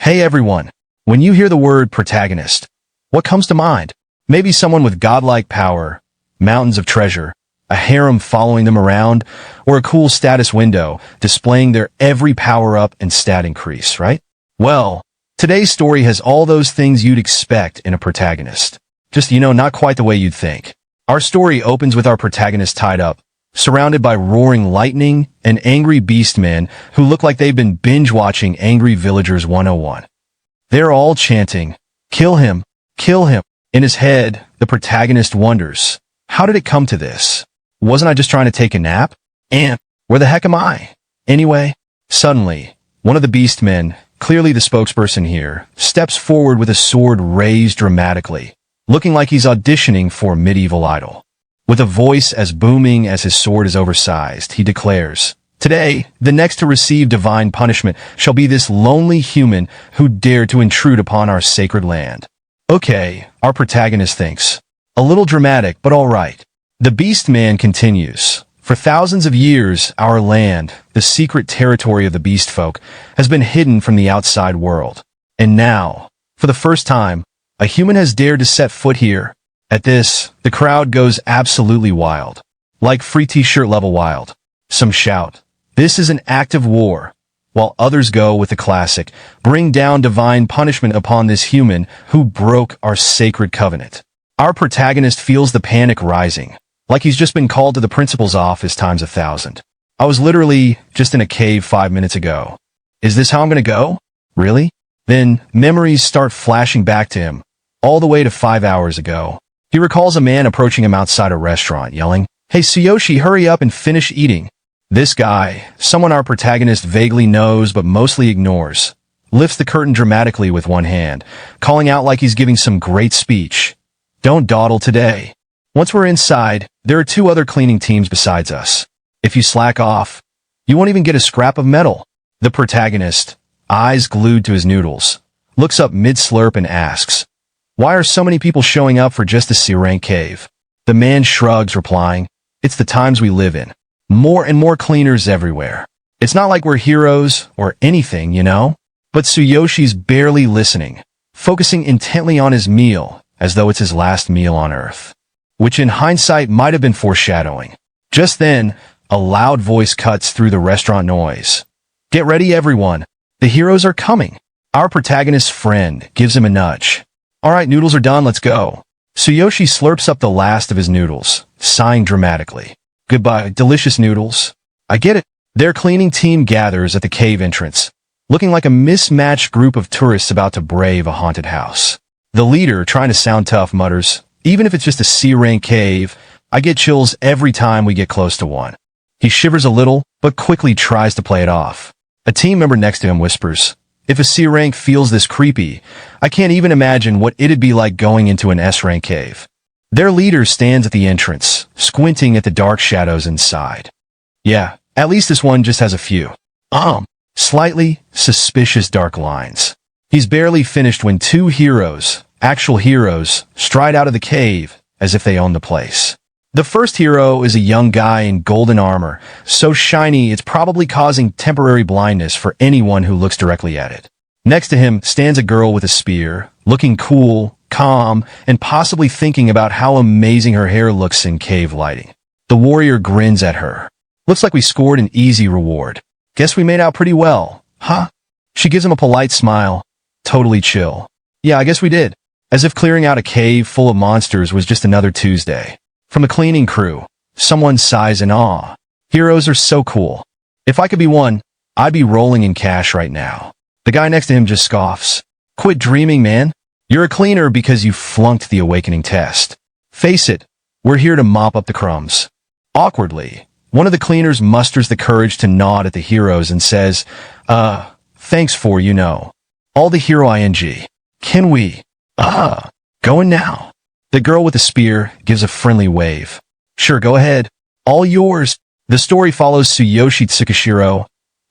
Hey everyone, when you hear the word protagonist, what comes to mind? Maybe someone with godlike power, mountains of treasure, a harem following them around, or a cool status window displaying their every power-up and stat increase, right? Well, today's story has all those things you'd expect in a protagonist. Just, not quite the way you'd think. Our story opens with our protagonist tied up, surrounded by roaring lightning and angry beastmen who look like they've been binge-watching Angry Villagers 101. They're all chanting, "Kill him! Kill him!" In his head, the protagonist wonders, how did it come to this? Wasn't I just trying to take a nap? And where the heck am I? Anyway, suddenly, one of the beastmen, clearly the spokesperson here, steps forward with a sword raised dramatically, looking like he's auditioning for a medieval idol. With a voice as booming as his sword is oversized, he declares, "Today, the next to receive divine punishment shall be this lonely human who dared to intrude upon our sacred land." Okay, our protagonist thinks. A little dramatic, but all right. The Beastman continues. For thousands of years, our land, the secret territory of the beast folk, has been hidden from the outside world. And now, for the first time, a human has dared to set foot here. At this, the crowd goes absolutely wild. Like free t-shirt level wild. Some shout, "This is an act of war," while others go with the classic, "Bring down divine punishment upon this human who broke our sacred covenant." Our protagonist feels the panic rising, like he's just been called to the principal's office times 1,000. I was literally just in a cave 5 minutes ago. Is this how I'm gonna go? Really? Then memories start flashing back to him, all the way to 5 hours ago. He recalls a man approaching him outside a restaurant, yelling, "Hey Tsuyoshi, hurry up and finish eating." This guy, someone our protagonist vaguely knows but mostly ignores, lifts the curtain dramatically with one hand, calling out like he's giving some great speech. "Don't dawdle today." Once we're inside, there are 2 other cleaning teams besides us. If you slack off, you won't even get a scrap of metal. The protagonist, eyes glued to his noodles, looks up mid-slurp and asks, "Why are so many people showing up for just a C-rank cave?" The man shrugs, replying, "It's the times we live in. More and more cleaners everywhere. It's not like we're heroes or anything, But Tsuyoshi's barely listening, focusing intently on his meal, as though it's his last meal on Earth. Which in hindsight might have been foreshadowing. Just then, a loud voice cuts through the restaurant noise. "Get ready, everyone. The heroes are coming." Our protagonist's friend gives him a nudge. "All right, noodles are done, let's go." Tsuyoshi slurps up the last of his noodles, sighing dramatically. "Goodbye, delicious noodles." I get it. Their cleaning team gathers at the cave entrance, looking like a mismatched group of tourists about to brave a haunted house. The leader, trying to sound tough, mutters, "Even if it's just a C-rank cave, I get chills every time we get close to one." He shivers a little, but quickly tries to play it off. A team member next to him whispers, "If a C-rank feels this creepy, I can't even imagine what it'd be like going into an S-rank cave." Their leader stands at the entrance, squinting at the dark shadows inside. "Yeah, at least this one just has a few. Slightly suspicious dark lines." He's barely finished when 2 heroes, actual heroes, stride out of the cave as if they own the place. The first hero is a young guy in golden armor, so shiny it's probably causing temporary blindness for anyone who looks directly at it. Next to him stands a girl with a spear, looking cool, calm, and possibly thinking about how amazing her hair looks in cave lighting. The warrior grins at her. "Looks like we scored an easy reward. Guess we made out pretty well, huh?" She gives him a polite smile. Totally chill. "Yeah, I guess we did." As if clearing out a cave full of monsters was just another Tuesday. From the cleaning crew, someone sighs in awe. "Heroes are so cool. If I could be one, I'd be rolling in cash right now." The guy next to him just scoffs. "Quit dreaming, man. You're a cleaner because you flunked the awakening test. Face it, we're here to mop up the crumbs." Awkwardly, one of the cleaners musters the courage to nod at the heroes and says, Thanks for, all the hero ing. Can we, go in now?" The girl with the spear gives a friendly wave. "Sure, go ahead. All yours." The story follows Tsuyoshi Tsukishiro,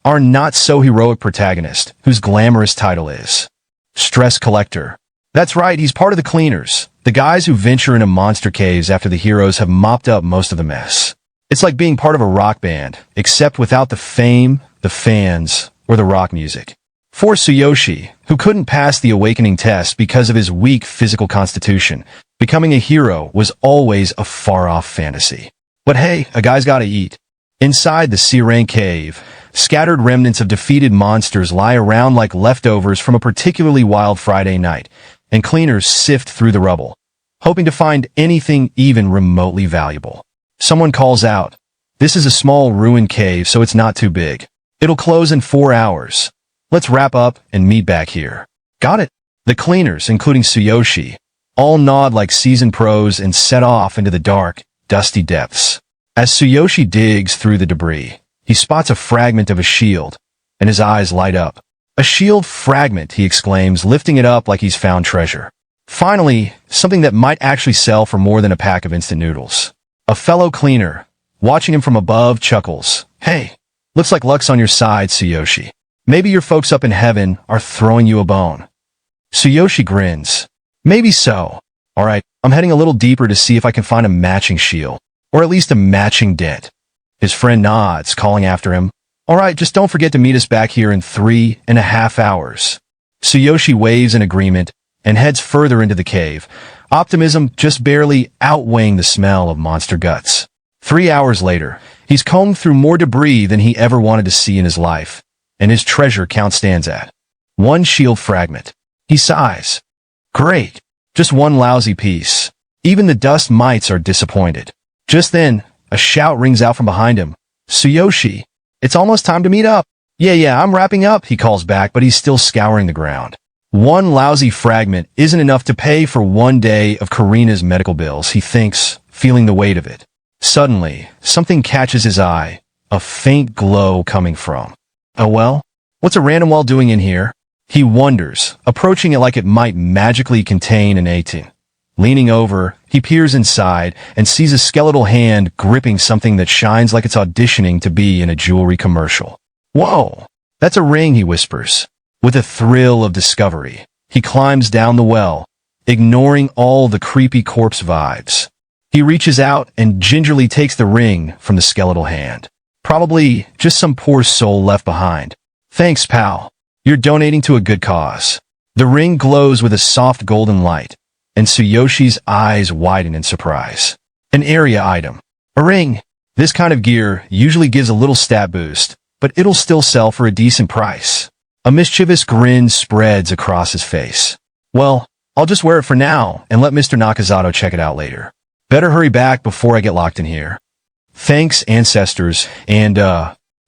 our not-so-heroic protagonist, whose glamorous title is Stress Collector. That's right, he's part of the cleaners, the guys who venture into monster caves after the heroes have mopped up most of the mess. It's like being part of a rock band, except without the fame, the fans, or the rock music. For Tsuyoshi, who couldn't pass the awakening test because of his weak physical constitution, becoming a hero was always a far-off fantasy. But hey, a guy's gotta eat. Inside the C-rank cave, scattered remnants of defeated monsters lie around like leftovers from a particularly wild Friday night, and cleaners sift through the rubble, hoping to find anything even remotely valuable. Someone calls out, "This is a small ruined cave, so it's not too big. It'll close in 4 hours. Let's wrap up and meet back here." Got it. The cleaners, including Tsuyoshi, all nod like seasoned pros and set off into the dark, dusty depths. As Tsuyoshi digs through the debris, he spots a fragment of a shield, and his eyes light up. "A shield fragment," he exclaims, lifting it up like he's found treasure. Finally, something that might actually sell for more than a pack of instant noodles. A fellow cleaner, watching him from above, chuckles. "Hey, looks like luck's on your side, Tsuyoshi. Maybe your folks up in heaven are throwing you a bone." Tsuyoshi grins. "Maybe so. Alright, I'm heading a little deeper to see if I can find a matching shield, or at least a matching dent." His friend nods, calling after him. "Alright, just don't forget to meet us back here in 3.5 hours. Tsuyoshi waves in agreement and heads further into the cave, optimism just barely outweighing the smell of monster guts. 3 hours later, he's combed through more debris than he ever wanted to see in his life, and his treasure count stands at 1 shield fragment. He sighs. Great, just 1 lousy piece. Even the dust mites are disappointed. Just then, a shout rings out from behind him. "Tsuyoshi, it's almost time to meet up." Yeah, I'm wrapping up," he calls back, but he's still scouring the ground. 1 lousy fragment isn't enough to pay for 1 day of Karina's medical bills, he thinks, feeling the weight of it. Suddenly, something catches his eye, a faint glow coming from. "Oh well, what's a random wall doing in here?" He wonders, approaching it like it might magically contain an 18. Leaning over, he peers inside and sees a skeletal hand gripping something that shines like it's auditioning to be in a jewelry commercial. "Whoa, that's a ring," he whispers. With a thrill of discovery, he climbs down the well, ignoring all the creepy corpse vibes. He reaches out and gingerly takes the ring from the skeletal hand. Probably just some poor soul left behind. "Thanks, pal. You're donating to a good cause." The ring glows with a soft golden light, and Tsuyoshi's eyes widen in surprise. An area item. A ring. This kind of gear usually gives a little stat boost, but it'll still sell for a decent price. A mischievous grin spreads across his face. "Well, I'll just wear it for now and let Mr. Nakazato check it out later. Better hurry back before I get locked in here." "Thanks, ancestors, and,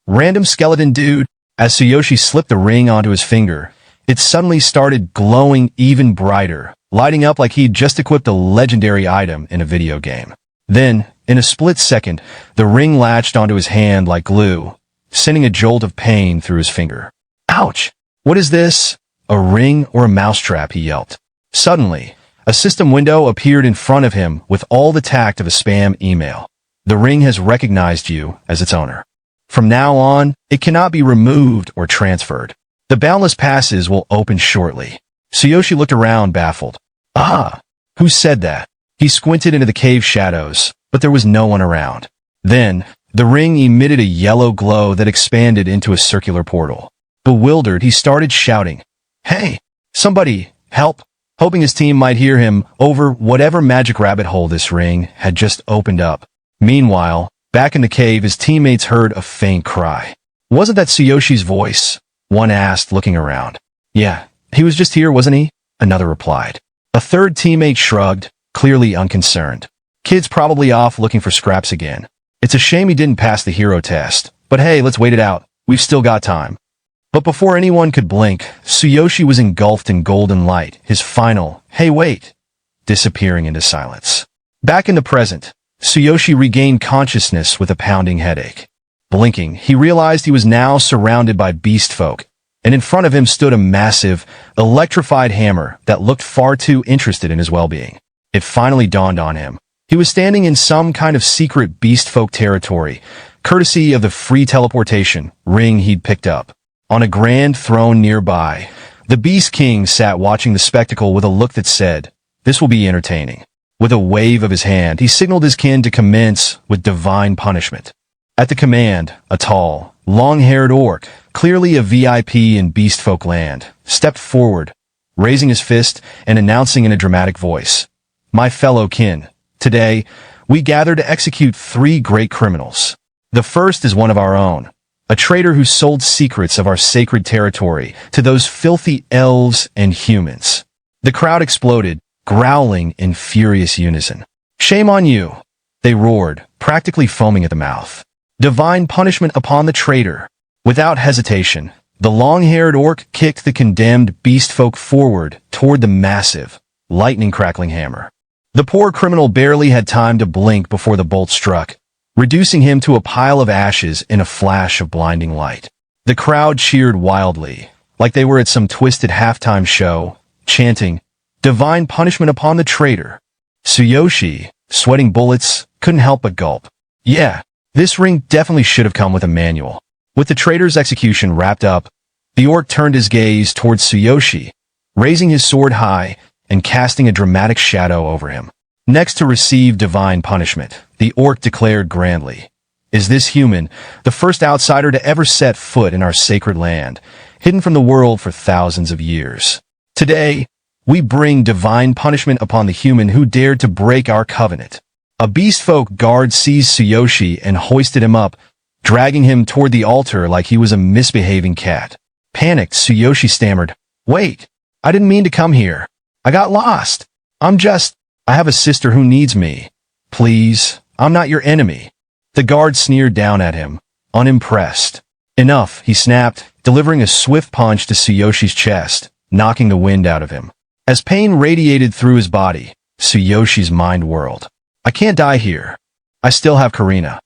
random skeleton dude." As Tsuyoshi slipped the ring onto his finger, it suddenly started glowing even brighter, lighting up like he'd just equipped a legendary item in a video game. Then, in a split second, the ring latched onto his hand like glue, sending a jolt of pain through his finger. "Ouch! What is this? A ring or a mousetrap?" he yelped. Suddenly, a system window appeared in front of him with all the tact of a spam email. "The ring has recognized you as its owner. From now on, it cannot be removed or transferred. The boundless passes will open shortly." Tsuyoshi looked around, baffled. "Ah, who said that?" He squinted into the cave shadows, but there was no one around. Then, the ring emitted a yellow glow that expanded into a circular portal. Bewildered, he started shouting, "Hey, somebody, help!" hoping his team might hear him over whatever magic rabbit hole this ring had just opened up. Meanwhile, back in the cave, his teammates heard a faint cry. "Wasn't that Tsuyoshi's voice?" one asked, looking around. "Yeah, he was just here, wasn't he?" another replied. A third teammate shrugged, clearly unconcerned. "Kid's probably off looking for scraps again. It's a shame he didn't pass the hero test, but hey, let's wait it out. We've still got time." But before anyone could blink, Tsuyoshi was engulfed in golden light, his final, "Hey wait," disappearing into silence. Back in the present, Tsuyoshi regained consciousness with a pounding headache. Blinking, he realized he was now surrounded by beast folk, and in front of him stood a massive, electrified hammer that looked far too interested in his well-being. It finally dawned on him. He was standing in some kind of secret beast folk territory, courtesy of the free teleportation ring he'd picked up. On a grand throne nearby, the Beast King sat watching the spectacle with a look that said, "This will be entertaining." With a wave of his hand, he signaled his kin to commence with divine punishment. At the command, a tall, long-haired orc, clearly a VIP in beastfolk land, stepped forward, raising his fist and announcing in a dramatic voice, "My fellow kin, today, we gather to execute 3 great criminals. The first is one of our own, a traitor who sold secrets of our sacred territory to those filthy elves and humans." The crowd exploded, growling in furious unison. "Shame on you," they roared, practically foaming at the mouth. "Divine punishment upon the traitor." Without hesitation, the long-haired orc kicked the condemned beastfolk forward toward the massive, lightning-crackling hammer. The poor criminal barely had time to blink before the bolt struck, reducing him to a pile of ashes in a flash of blinding light. The crowd cheered wildly, like they were at some twisted halftime show, chanting, "Divine punishment upon the traitor." Tsuyoshi, sweating bullets, couldn't help but gulp. Yeah, this ring definitely should have come with a manual. With the traitor's execution wrapped up, the orc turned his gaze towards Tsuyoshi, raising his sword high and casting a dramatic shadow over him. Next to receive divine punishment, the orc declared grandly, "Is this human, the first outsider to ever set foot in our sacred land, hidden from the world for thousands of years. Today, we bring divine punishment upon the human who dared to break our covenant." A beastfolk guard seized Tsuyoshi and hoisted him up, dragging him toward the altar like he was a misbehaving cat. Panicked, Tsuyoshi stammered, "Wait, I didn't mean to come here. I got lost. I have a sister who needs me. Please, I'm not your enemy." The guard sneered down at him, unimpressed. "Enough," he snapped, delivering a swift punch to Tsuyoshi's chest, knocking the wind out of him. As pain radiated through his body, Tsuyoshi's mind whirled. "I can't die here. I still have Karina."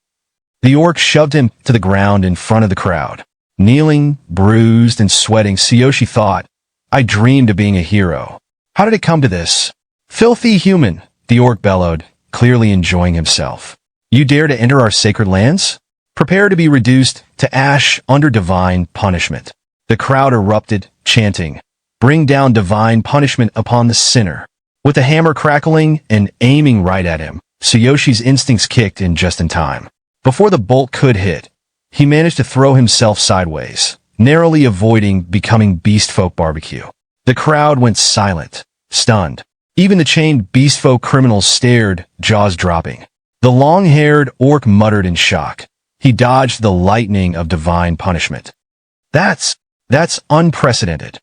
The orc shoved him to the ground in front of the crowd. Kneeling, bruised, and sweating, Tsuyoshi thought, "I dreamed of being a hero. How did it come to this?" "Filthy human," the orc bellowed, clearly enjoying himself. "You dare to enter our sacred lands? Prepare to be reduced to ash under divine punishment." The crowd erupted, chanting, "Bring down divine punishment upon the sinner." With the hammer crackling and aiming right at him, Tsuyoshi's instincts kicked in just in time. Before the bolt could hit, he managed to throw himself sideways, narrowly avoiding becoming beastfolk barbecue. The crowd went silent, stunned. Even the chained beastfolk criminals stared, jaws dropping. The long-haired orc muttered in shock. He dodged the lightning of divine punishment. That's unprecedented."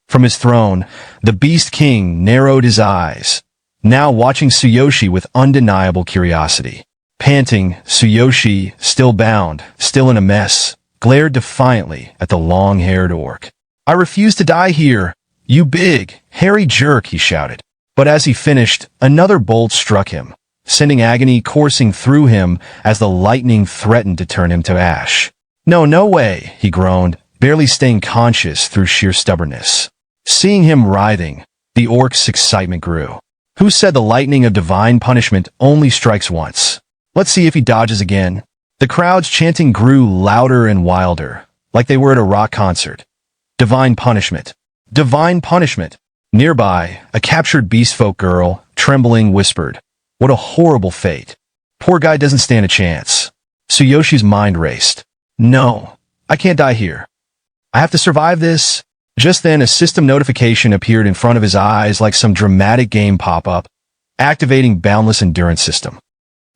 From his throne, the Beast King narrowed his eyes, now watching Tsuyoshi with undeniable curiosity. Panting, Tsuyoshi, still bound, still in a mess, glared defiantly at the long-haired orc. "I refuse to die here, you big, hairy jerk," he shouted. But as he finished, another bolt struck him, sending agony coursing through him as the lightning threatened to turn him to ash. No way," he groaned, barely staying conscious through sheer stubbornness. Seeing him writhing, the orc's excitement grew. "Who said the lightning of divine punishment only strikes once? Let's see if he dodges again." The crowd's chanting grew louder and wilder, like they were at a rock concert. "Divine punishment! Divine punishment!" Nearby, a captured beastfolk girl, trembling, whispered, "What a horrible fate. Poor guy doesn't stand a chance." Tsuyoshi's mind raced. "No, I can't die here. I have to survive this." Just then, a system notification appeared in front of his eyes like some dramatic game pop-up, activating Boundless Endurance System.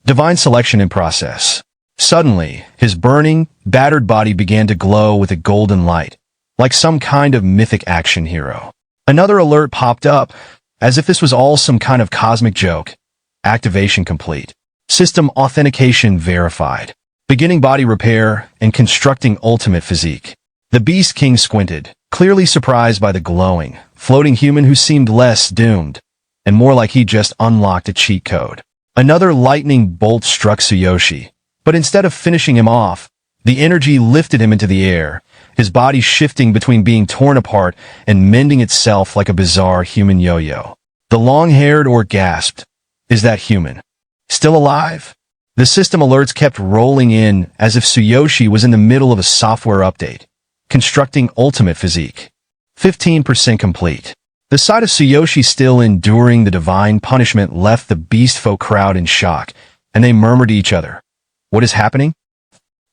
Divine selection in process. Suddenly, his burning, battered body began to glow with a golden light, like some kind of mythic action hero. Another alert popped up, as if this was all some kind of cosmic joke. Activation complete. System authentication verified. Beginning body repair and constructing ultimate physique. The Beast King squinted, clearly surprised by the glowing, floating human who seemed less doomed, and more like he just unlocked a cheat code. Another lightning bolt struck Tsuyoshi, but instead of finishing him off, the energy lifted him into the air, his body shifting between being torn apart and mending itself like a bizarre human yo-yo. The long-haired orc gasped, "Is that human still alive?" The system alerts kept rolling in as if Tsuyoshi was in the middle of a software update, constructing ultimate physique. 15% complete. The sight of Tsuyoshi still enduring the divine punishment left the beastfolk crowd in shock, and they murmured to each other, "What is happening?"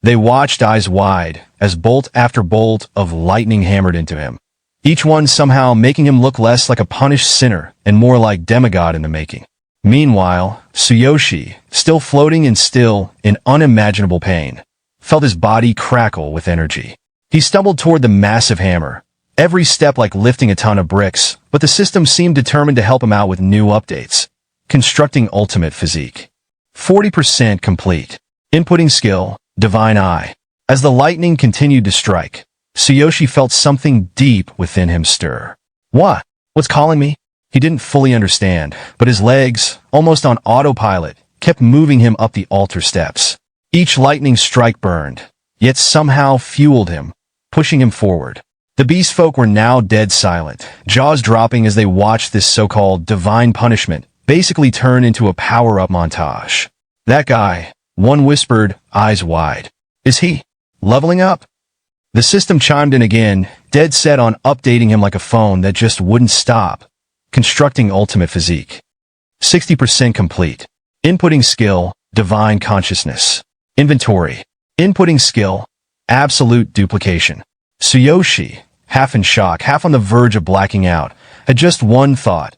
They watched eyes wide as bolt after bolt of lightning hammered into him, each one somehow making him look less like a punished sinner and more like demigod in the making. Meanwhile, Tsuyoshi, still floating and still in unimaginable pain, felt his body crackle with energy. He stumbled toward the massive hammer, every step like lifting a ton of bricks, but the system seemed determined to help him out with new updates. Constructing ultimate physique. 40% complete. Inputting skill, divine eye. As the lightning continued to strike, Tsuyoshi felt something deep within him stir. What? What's calling me? He didn't fully understand, but his legs, almost on autopilot, kept moving him up the altar steps. Each lightning strike burned, yet somehow fueled him, pushing him forward. The beast folk were now dead silent, jaws dropping as they watched this so-called divine punishment basically turn into a power-up montage. That guy, one whispered, eyes wide. Is he leveling up? The system chimed in again, dead set on updating him like a phone that just wouldn't stop. Constructing ultimate physique. 60% complete. Inputting skill, divine consciousness. Inventory. Inputting skill, absolute duplication. Tsuyoshi, half in shock, half on the verge of blacking out, had just one thought.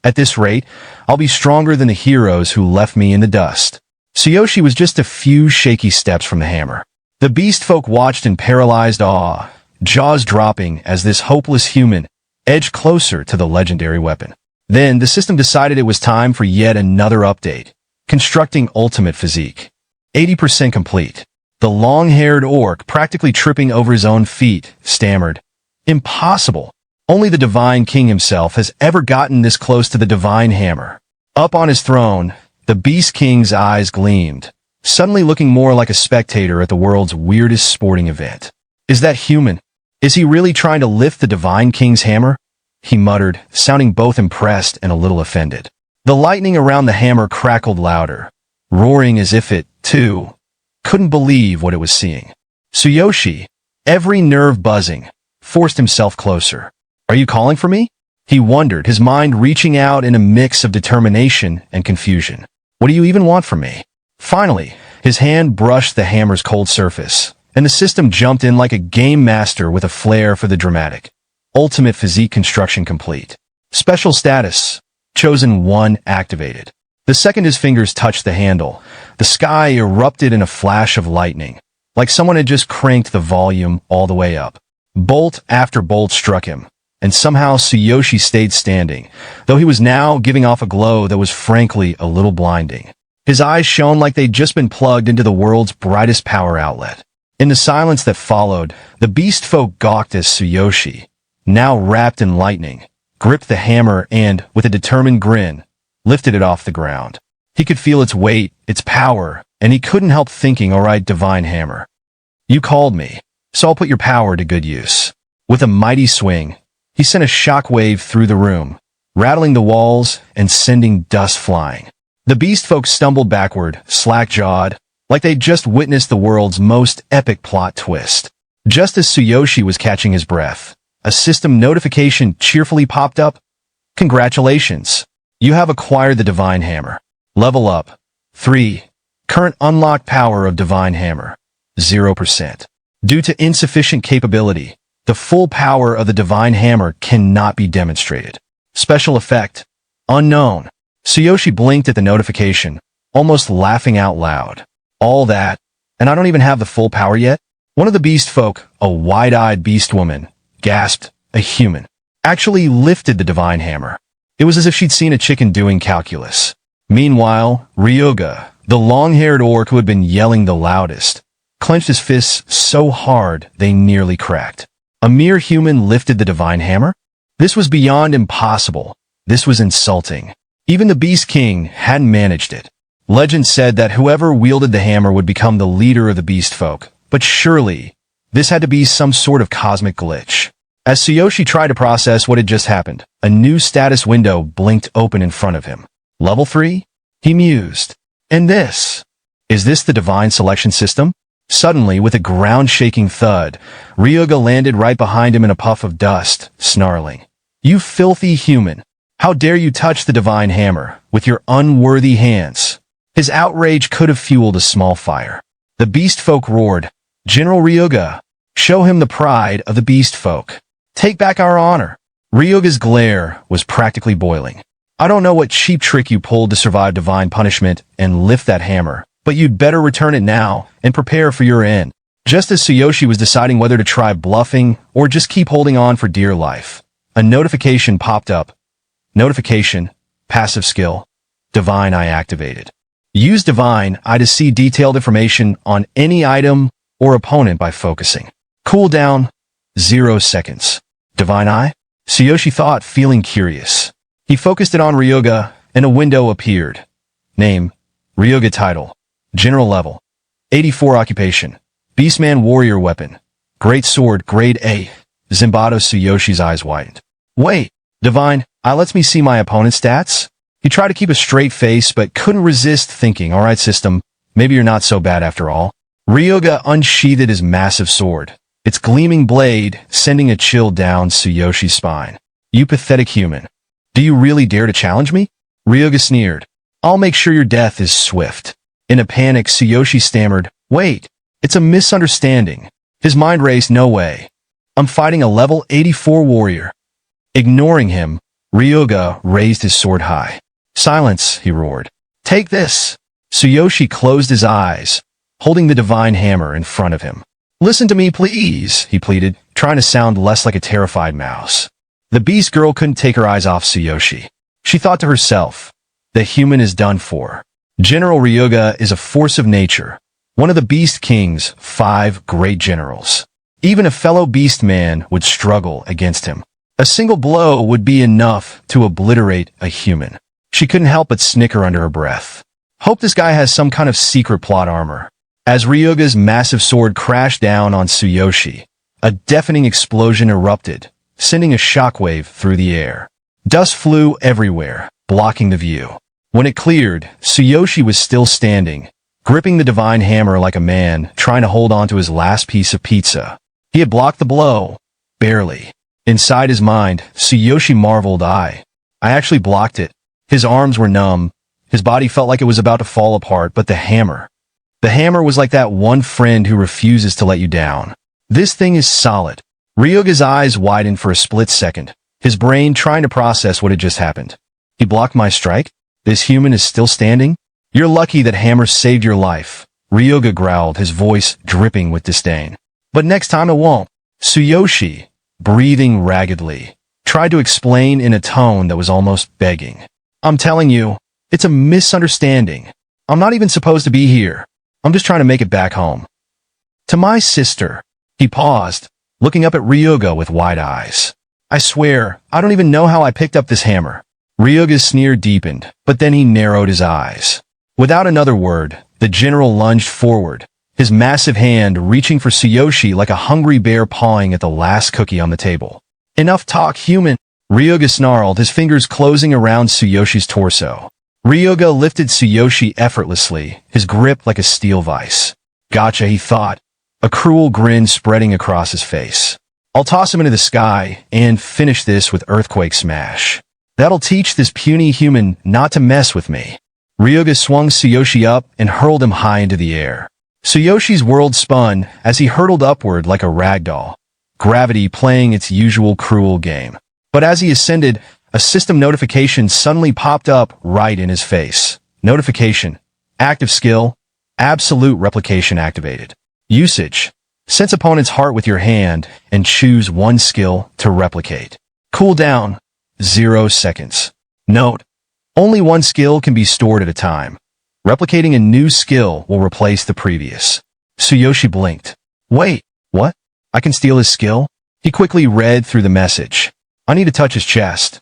At this rate, I'll be stronger than the heroes who left me in the dust. Tsuyoshi was just a few shaky steps from the hammer. The beast folk watched in paralyzed awe, jaws dropping as this hopeless human edged closer to the legendary weapon. Then the system decided it was time for yet another update. Constructing ultimate physique. 80% complete. The long-haired orc, practically tripping over his own feet, stammered. Impossible. Only the Divine King himself has ever gotten this close to the Divine Hammer. Up on his throne, the Beast King's eyes gleamed, suddenly looking more like a spectator at the world's weirdest sporting event. Is that human? Is he really trying to lift the Divine King's hammer? He muttered, sounding both impressed and a little offended. The lightning around the hammer crackled louder, roaring as if it, too, couldn't believe what it was seeing. Tsuyoshi, every nerve buzzing, forced himself closer. Are you calling for me? He wondered, his mind reaching out in a mix of determination and confusion. What do you even want from me? Finally, his hand brushed the hammer's cold surface, and the system jumped in like a game master with a flair for the dramatic. Ultimate physique construction complete. Special status. Chosen 1 activated. The second his fingers touched the handle, the sky erupted in a flash of lightning, like someone had just cranked the volume all the way up. Bolt after bolt struck him, and somehow Tsuyoshi stayed standing, though he was now giving off a glow that was frankly a little blinding. His eyes shone like they'd just been plugged into the world's brightest power outlet. In the silence that followed, the beast folk gawked as Tsuyoshi, now wrapped in lightning, gripped the hammer and, with a determined grin, lifted it off the ground. He could feel its weight, its power, and he couldn't help thinking, all right, Divine Hammer. You called me, so I'll put your power to good use. With a mighty swing, he sent a shockwave through the room, rattling the walls and sending dust flying. The beast folk stumbled backward, slack-jawed, like they'd just witnessed the world's most epic plot twist. Just as Tsuyoshi was catching his breath, a system notification cheerfully popped up. Congratulations! You have acquired the Divine Hammer. Level up. 3. Current unlocked power of Divine Hammer. 0%. Due to insufficient capability, the full power of the Divine Hammer cannot be demonstrated. Special effect. Unknown. Tsuyoshi blinked at the notification, almost laughing out loud. All that, and I don't even have the full power yet? One of the beast folk, a wide-eyed beast woman, gasped, a human, actually lifted the Divine Hammer. It was as if she'd seen a chicken doing calculus. Meanwhile, Ryouga, the long-haired orc who had been yelling the loudest, clenched his fists so hard they nearly cracked. A mere human lifted the Divine Hammer? This was beyond impossible. This was insulting. Even the Beast King hadn't managed it. Legend said that whoever wielded the hammer would become the leader of the beast folk, but surely this had to be some sort of cosmic glitch. As Tsuyoshi tried to process what had just happened, a new status window blinked open in front of him. Level 3? He mused. And this? Is this the divine selection system? Suddenly, with a ground-shaking thud, Ryouga landed right behind him in a puff of dust, snarling. You filthy human! How dare you touch the Divine Hammer with your unworthy hands? His outrage could have fueled a small fire. The beast folk roared, "General Ryouga, show him the pride of the beast folk. Take back our honor." Ryuga's glare was practically boiling. "I don't know what cheap trick you pulled to survive divine punishment and lift that hammer, but you'd better return it now and prepare for your end." Just as Tsuyoshi was deciding whether to try bluffing or just keep holding on for dear life, a notification popped up. Notification, passive skill, Divine Eye activated. Use Divine Eye to see detailed information on any item or opponent by focusing. Cooldown, 0 seconds. Divine Eye? Tsuyoshi thought, feeling curious. He focused it on Ryouga, and a window appeared. Name, Ryouga. Title, General Level, 84. Occupation, Beastman Warrior Weapon, Great Sword, Grade A. Zimbato. Tsuyoshi's eyes widened. "Wait, Divine Eye lets me see my opponent's stats?" He tried to keep a straight face, but couldn't resist thinking, "Alright, system, maybe you're not so bad after all." Ryouga unsheathed his massive sword, its gleaming blade sending a chill down Tsuyoshi's spine. "You pathetic human. Do you really dare to challenge me?" Ryouga sneered. "I'll make sure your death is swift." In a panic, Tsuyoshi stammered, "Wait, it's a misunderstanding." His mind raced, "No way. I'm fighting a level 84 warrior." Ignoring him, Ryouga raised his sword high. "Silence," he roared. "Take this." Tsuyoshi closed his eyes, holding the divine hammer in front of him. "Listen to me, please," he pleaded, trying to sound less like a terrified mouse. The beast girl couldn't take her eyes off Tsuyoshi. She thought to herself, "The human is done for." General Ryouga is a force of nature, one of the Beast King's 5 great generals. Even a fellow beast man would struggle against him. A single blow would be enough to obliterate a human. She couldn't help but snicker under her breath. Hope this guy has some kind of secret plot armor. As Ryuga's massive sword crashed down on Tsuyoshi, a deafening explosion erupted, sending a shockwave through the air. Dust flew everywhere, blocking the view. When it cleared, Tsuyoshi was still standing, gripping the divine hammer like a man trying to hold on to his last piece of pizza. He had blocked the blow, barely. Inside his mind, Tsuyoshi marveled, I actually blocked it. His arms were numb. His body felt like it was about to fall apart, but the hammer was like that one friend who refuses to let you down. This thing is solid. Ryuga's eyes widened for a split second, his brain trying to process what had just happened. He blocked my strike? This human is still standing? You're lucky that hammer saved your life, Ryouga growled, his voice dripping with disdain. But next time it won't. Tsuyoshi, breathing raggedly, tried to explain in a tone that was almost begging. I'm telling you, it's a misunderstanding. I'm not even supposed to be here. I'm just trying to make it back home. To my sister. He paused, looking up at Ryouga with wide eyes. I swear, I don't even know how I picked up this hammer. Ryuga's sneer deepened, but then he narrowed his eyes. Without another word, the general lunged forward, his massive hand reaching for Tsuyoshi like a hungry bear pawing at the last cookie on the table. Enough talk, human! Ryouga snarled, his fingers closing around Tsuyoshi's torso. Ryouga lifted Tsuyoshi effortlessly, his grip like a steel vise. Gotcha, he thought, a cruel grin spreading across his face. I'll toss him into the sky and finish this with earthquake smash. That'll teach this puny human not to mess with me. Ryouga swung Tsuyoshi up and hurled him high into the air. Tsuyoshi's world spun as he hurtled upward like a ragdoll, gravity playing its usual cruel game. But as he ascended, a system notification suddenly popped up right in his face. Notification. Active skill. Absolute replication activated. Usage. Sense opponent's heart with your hand and choose one skill to replicate. Cooldown. 0 seconds. Note. Only one skill can be stored at a time. Replicating a new skill will replace the previous. Tsuyoshi blinked. Wait, what? I can steal his skill? He quickly read through the message. I need to touch his chest.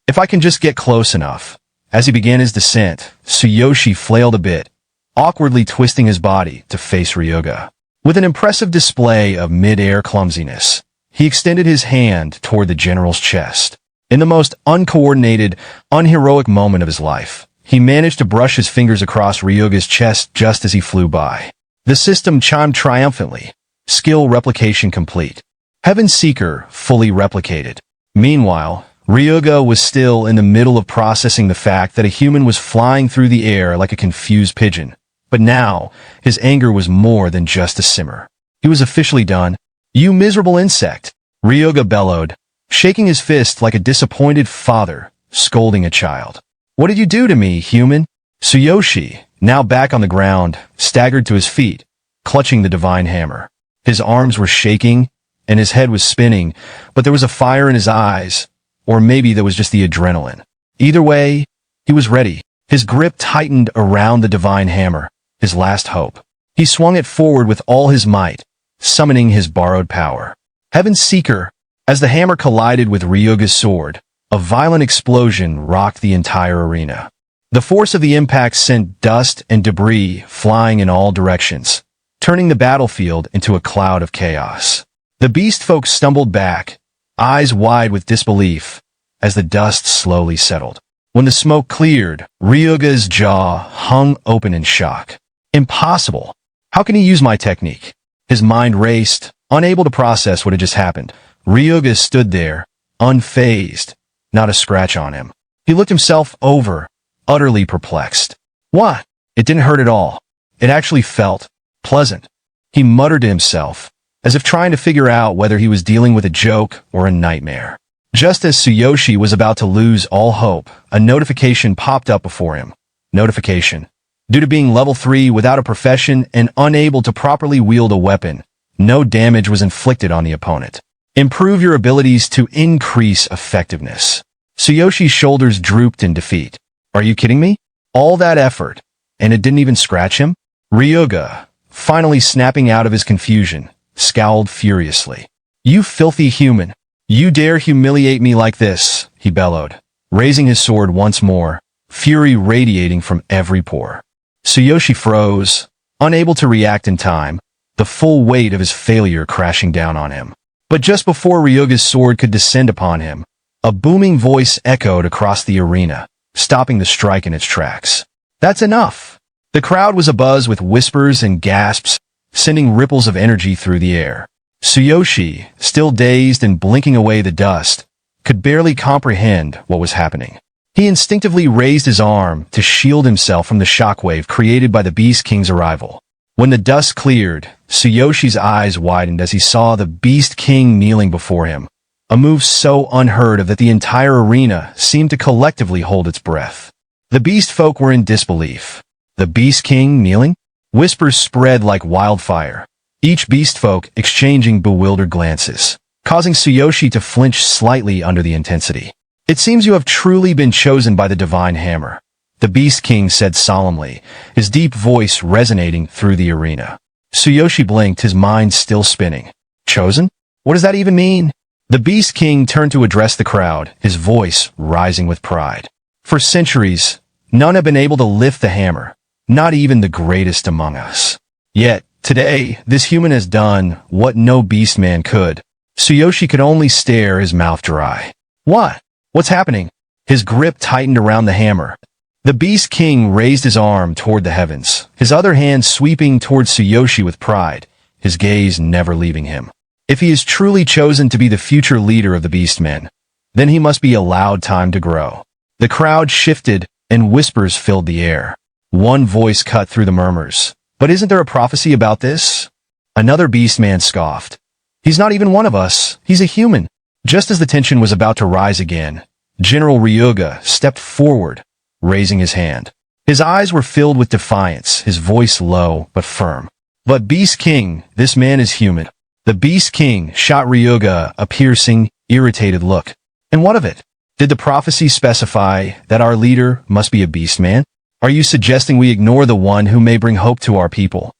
If I can just get close enough. As he began his descent, Tsuyoshi flailed a bit, awkwardly twisting his body to face Ryouga. With an impressive display of mid-air clumsiness, he extended his hand toward the general's chest. In the most uncoordinated, unheroic moment of his life, he managed to brush his fingers across Ryuga's chest just as he flew by. The system chimed triumphantly. Skill replication complete. Heaven Seeker fully replicated. Meanwhile, Ryouga was still in the middle of processing the fact that a human was flying through the air like a confused pigeon, But now, his anger was more than just a simmer. He was officially done. "You miserable insect!" Ryouga bellowed, shaking his fist like a disappointed father scolding a child. "What did you do to me, human?" Tsuyoshi, now back on the ground, staggered to his feet, clutching the divine hammer. His arms were shaking, and his head was spinning, but there was a fire in his eyes, or maybe there was just the adrenaline. Either way, he was ready. His grip tightened around the divine hammer, his last hope. He swung it forward with all his might, summoning his borrowed power. Heaven's Seeker. As the hammer collided with Ryouga's sword, a violent explosion rocked the entire arena. The force of the impact sent dust and debris flying in all directions, turning the battlefield into a cloud of chaos. The beast folk stumbled back, eyes wide with disbelief, as the dust slowly settled. When the smoke cleared, Ryouga's jaw hung open in shock. Impossible! How can he use my technique? His mind raced, unable to process what had just happened. Ryouga stood there, unfazed, not a scratch on him. He looked himself over, utterly perplexed. What? It didn't hurt at all. It actually felt pleasant. He muttered to himself, as if trying to figure out whether he was dealing with a joke or a nightmare. Just as Tsuyoshi was about to lose all hope, a notification popped up before him. Notification. Due to being level 3 without a profession and unable to properly wield a weapon, no damage was inflicted on the opponent. Improve your abilities to increase effectiveness. Tsuyoshi's shoulders drooped in defeat. Are you kidding me? All that effort, and it didn't even scratch him? Ryouga, finally snapping out of his confusion, scowled furiously. You filthy human! You dare humiliate me like this, he bellowed, raising his sword once more, fury radiating from every pore. Tsuyoshi froze, unable to react in time, the full weight of his failure crashing down on him. But just before Ryouga's sword could descend upon him, a booming voice echoed across the arena, stopping the strike in its tracks. That's enough! The crowd was abuzz with whispers and gasps, sending ripples of energy through the air. Tsuyoshi, still dazed and blinking away the dust, could barely comprehend what was happening. He instinctively raised his arm to shield himself from the shockwave created by the Beast King's arrival. When the dust cleared, Tsuyoshi's eyes widened as he saw the Beast King kneeling before him, a move so unheard of that the entire arena seemed to collectively hold its breath. The beast folk were in disbelief. The Beast King kneeling? Whispers spread like wildfire, each beast folk exchanging bewildered glances, causing Tsuyoshi to flinch slightly under the intensity. It seems you have truly been chosen by the divine hammer, the Beast King said solemnly, his deep voice resonating through the arena. Tsuyoshi blinked, his mind still spinning. Chosen? What does that even mean? The Beast King turned to address the crowd, his voice rising with pride. For centuries, none have been able to lift the hammer, not even the greatest among us. Yet, today, this human has done what no beastman could. Tsuyoshi could only stare, his mouth dry. What? What's happening? His grip tightened around the hammer. The Beast King raised his arm toward the heavens, his other hand sweeping towards Tsuyoshi with pride, his gaze never leaving him. If he is truly chosen to be the future leader of the beastmen, then he must be allowed time to grow. The crowd shifted, and whispers filled the air. One voice cut through the murmurs. But isn't there a prophecy about this? Another beastman scoffed. He's not even one of us. He's a human. Just as the tension was about to rise again, General Ryouga stepped forward, raising his hand. His eyes were filled with defiance, his voice low but firm. But Beast King, this man is human. The Beast King shot Ryouga a piercing, irritated look. And what of it? Did the prophecy specify that our leader must be a beastman? Are you suggesting we ignore the one who may bring hope to our people?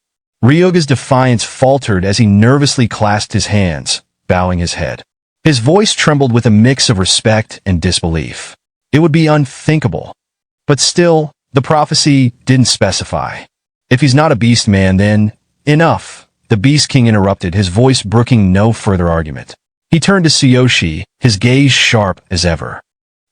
Ryouga's defiance faltered as he nervously clasped his hands, bowing his head. His voice trembled with a mix of respect and disbelief. It would be unthinkable. But still, the prophecy didn't specify. If he's not a beastman, then enough. The Beast King interrupted, his voice brooking no further argument. He turned to Tsuyoshi, his gaze sharp as ever.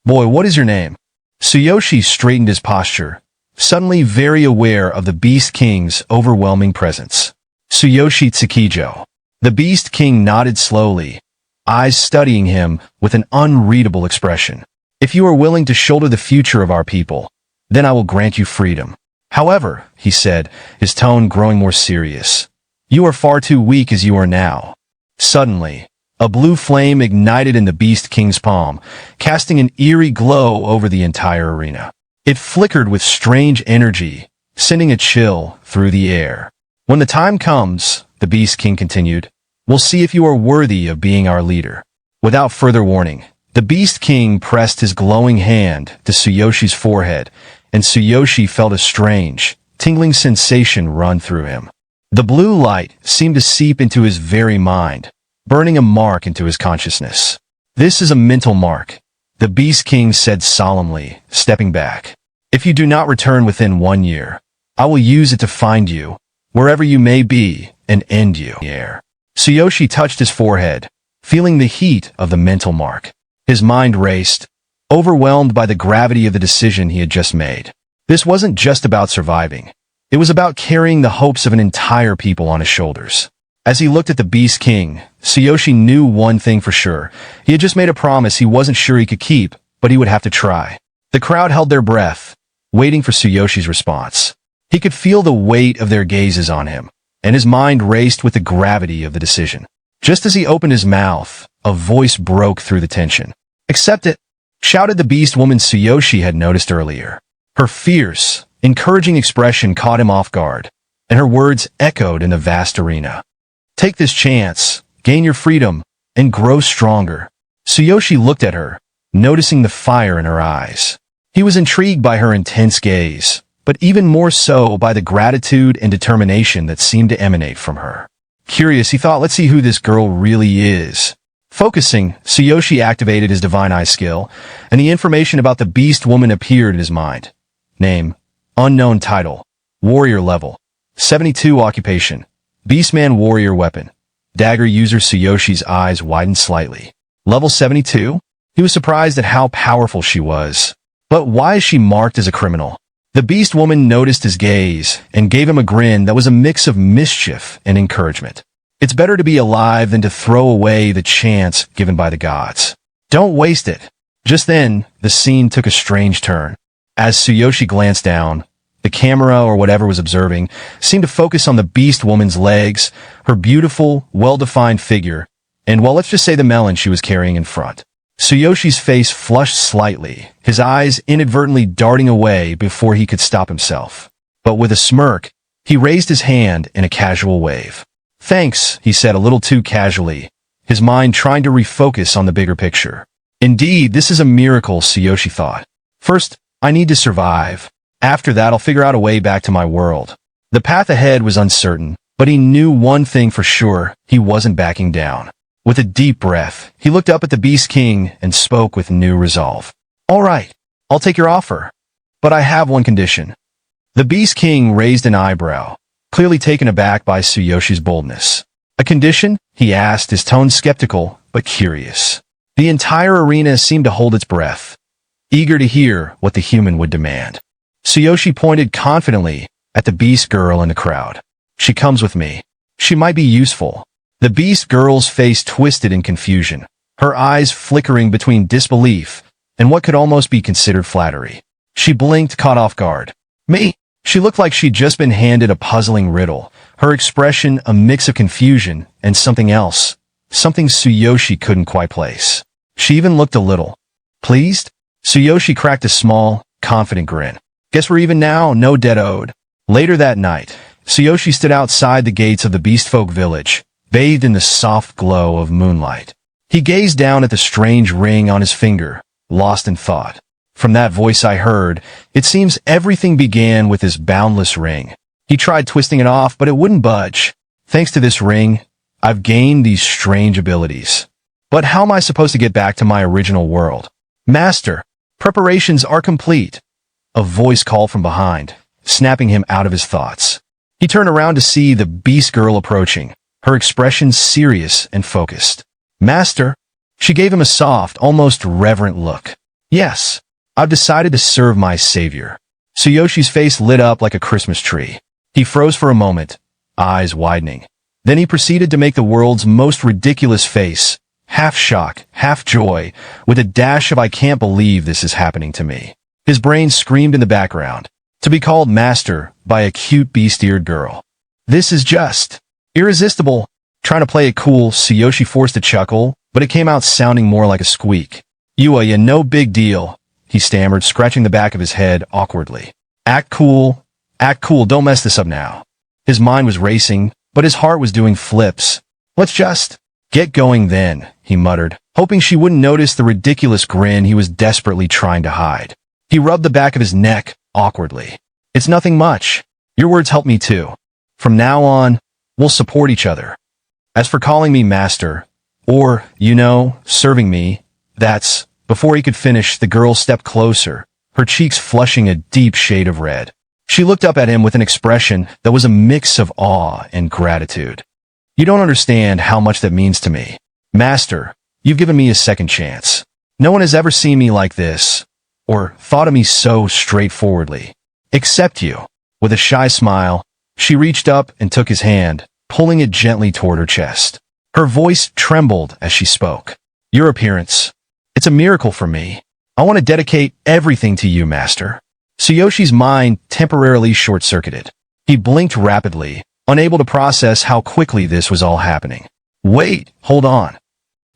Boy, what is your name? Tsuyoshi straightened his posture, suddenly very aware of the Beast King's overwhelming presence. Tsuyoshi Tsukijo. The Beast King nodded slowly, eyes studying him with an unreadable expression. If you are willing to shoulder the future of our people, then I will grant you freedom. However, he said, his tone growing more serious, you are far too weak as you are now. Suddenly, a blue flame ignited in the Beast King's palm, casting an eerie glow over the entire arena. It flickered with strange energy, sending a chill through the air. When the time comes, the Beast King continued, we'll see if you are worthy of being our leader. Without further warning, the Beast King pressed his glowing hand to Tsuyoshi's forehead, and Tsuyoshi felt a strange, tingling sensation run through him. The blue light seemed to seep into his very mind, burning a mark into his consciousness. This is a mental mark, the Beast King said solemnly, stepping back. If you do not return within 1 year, I will use it to find you, wherever you may be, and end you. Tsuyoshi touched his forehead, feeling the heat of the mental mark. His mind raced, overwhelmed by the gravity of the decision he had just made. This wasn't just about surviving. It was about carrying the hopes of an entire people on his shoulders. As he looked at the Beast King, Tsuyoshi knew one thing for sure. He had just made a promise he wasn't sure he could keep, but he would have to try. The crowd held their breath, waiting for Tsuyoshi's response. He could feel the weight of their gazes on him, and his mind raced with the gravity of the decision. Just as he opened his mouth, a voice broke through the tension. Accept it, shouted the beast woman Tsuyoshi had noticed earlier. Her fierce, encouraging expression caught him off guard, and her words echoed in the vast arena. Take this chance, gain your freedom, and grow stronger. Tsuyoshi looked at her, noticing the fire in her eyes. He was intrigued by her intense gaze, but even more so by the gratitude and determination that seemed to emanate from her. Curious, he thought, let's see who this girl really is. Focusing, Tsuyoshi activated his Divine Eye skill, and the information about the beast woman appeared in his mind. Name, unknown title, warrior level, 72 occupation, beastman warrior weapon. Dagger user. Tsuyoshi's eyes widened slightly. Level 72? He was surprised at how powerful she was. But why is she marked as a criminal? The beast woman noticed his gaze and gave him a grin that was a mix of mischief and encouragement. It's better to be alive than to throw away the chance given by the gods. Don't waste it. Just then, the scene took a strange turn. As Tsuyoshi glanced down, the camera or whatever was observing seemed to focus on the beast woman's legs, her beautiful, well-defined figure, and well, let's just say the melon she was carrying in front. Tsuyoshi's face flushed slightly, his eyes inadvertently darting away before he could stop himself. But with a smirk, he raised his hand in a casual wave. Thanks, he said a little too casually, his mind trying to refocus on the bigger picture. Indeed, this is a miracle, Tsuyoshi thought. First, I need to survive. After that, I'll figure out a way back to my world. The path ahead was uncertain, but he knew one thing for sure, he wasn't backing down. With a deep breath, he looked up at the Beast King and spoke with new resolve. All right, I'll take your offer. But I have one condition. The Beast King raised an eyebrow, clearly taken aback by Tsuyoshi's boldness. A condition? He asked, his tone skeptical, but curious. The entire arena seemed to hold its breath, eager to hear what the human would demand. Tsuyoshi pointed confidently at the beast girl in the crowd. She comes with me. She might be useful. The beast girl's face twisted in confusion, her eyes flickering between disbelief and what could almost be considered flattery. She blinked, caught off guard. Me? She looked like she'd just been handed a puzzling riddle, her expression a mix of confusion and something else, something Tsuyoshi couldn't quite place. She even looked a little pleased. Tsuyoshi cracked a small, confident grin. Guess we're even now, no debt owed. Later that night, Tsuyoshi stood outside the gates of the beastfolk village, bathed in the soft glow of moonlight. He gazed down at the strange ring on his finger, lost in thought. From that voice I heard, it seems everything began with this boundless ring. He tried twisting it off, but it wouldn't budge. Thanks to this ring, I've gained these strange abilities. But how am I supposed to get back to my original world? Master, preparations are complete. A voice called from behind, snapping him out of his thoughts. He turned around to see the beast girl approaching, her expression serious and focused. Master? She gave him a soft, almost reverent look. Yes, I've decided to serve my savior. Tsuyoshi's face lit up like a Christmas tree. He froze for a moment, eyes widening. Then he proceeded to make the world's most ridiculous face, half shock, half joy, with a dash of I can't believe this is happening to me. His brain screamed in the background. To be called master by a cute beast-eared girl. This is just irresistible. Trying to play it cool, Tsuyoshi forced a chuckle, but it came out sounding more like a squeak. "Yuya, no big deal," he stammered, scratching the back of his head awkwardly. Act cool, don't mess this up now." His mind was racing, but his heart was doing flips. "Let's just get going then," he muttered, hoping she wouldn't notice the ridiculous grin he was desperately trying to hide. He rubbed the back of his neck awkwardly. "It's nothing much. Your words help me too. From now on, we'll support each other. As for calling me master, or, serving me, that's..." Before he could finish, the girl stepped closer, her cheeks flushing a deep shade of red. She looked up at him with an expression that was a mix of awe and gratitude. "You don't understand how much that means to me. Master, you've given me a second chance. No one has ever seen me like this, or thought of me so straightforwardly. Except you." With a shy smile, she reached up and took his hand, pulling it gently toward her chest. Her voice trembled as she spoke. "Your appearance. It's a miracle for me. I want to dedicate everything to you, Master." Tsuyoshi's mind temporarily short-circuited. He blinked rapidly, unable to process how quickly this was all happening. "Wait, hold on.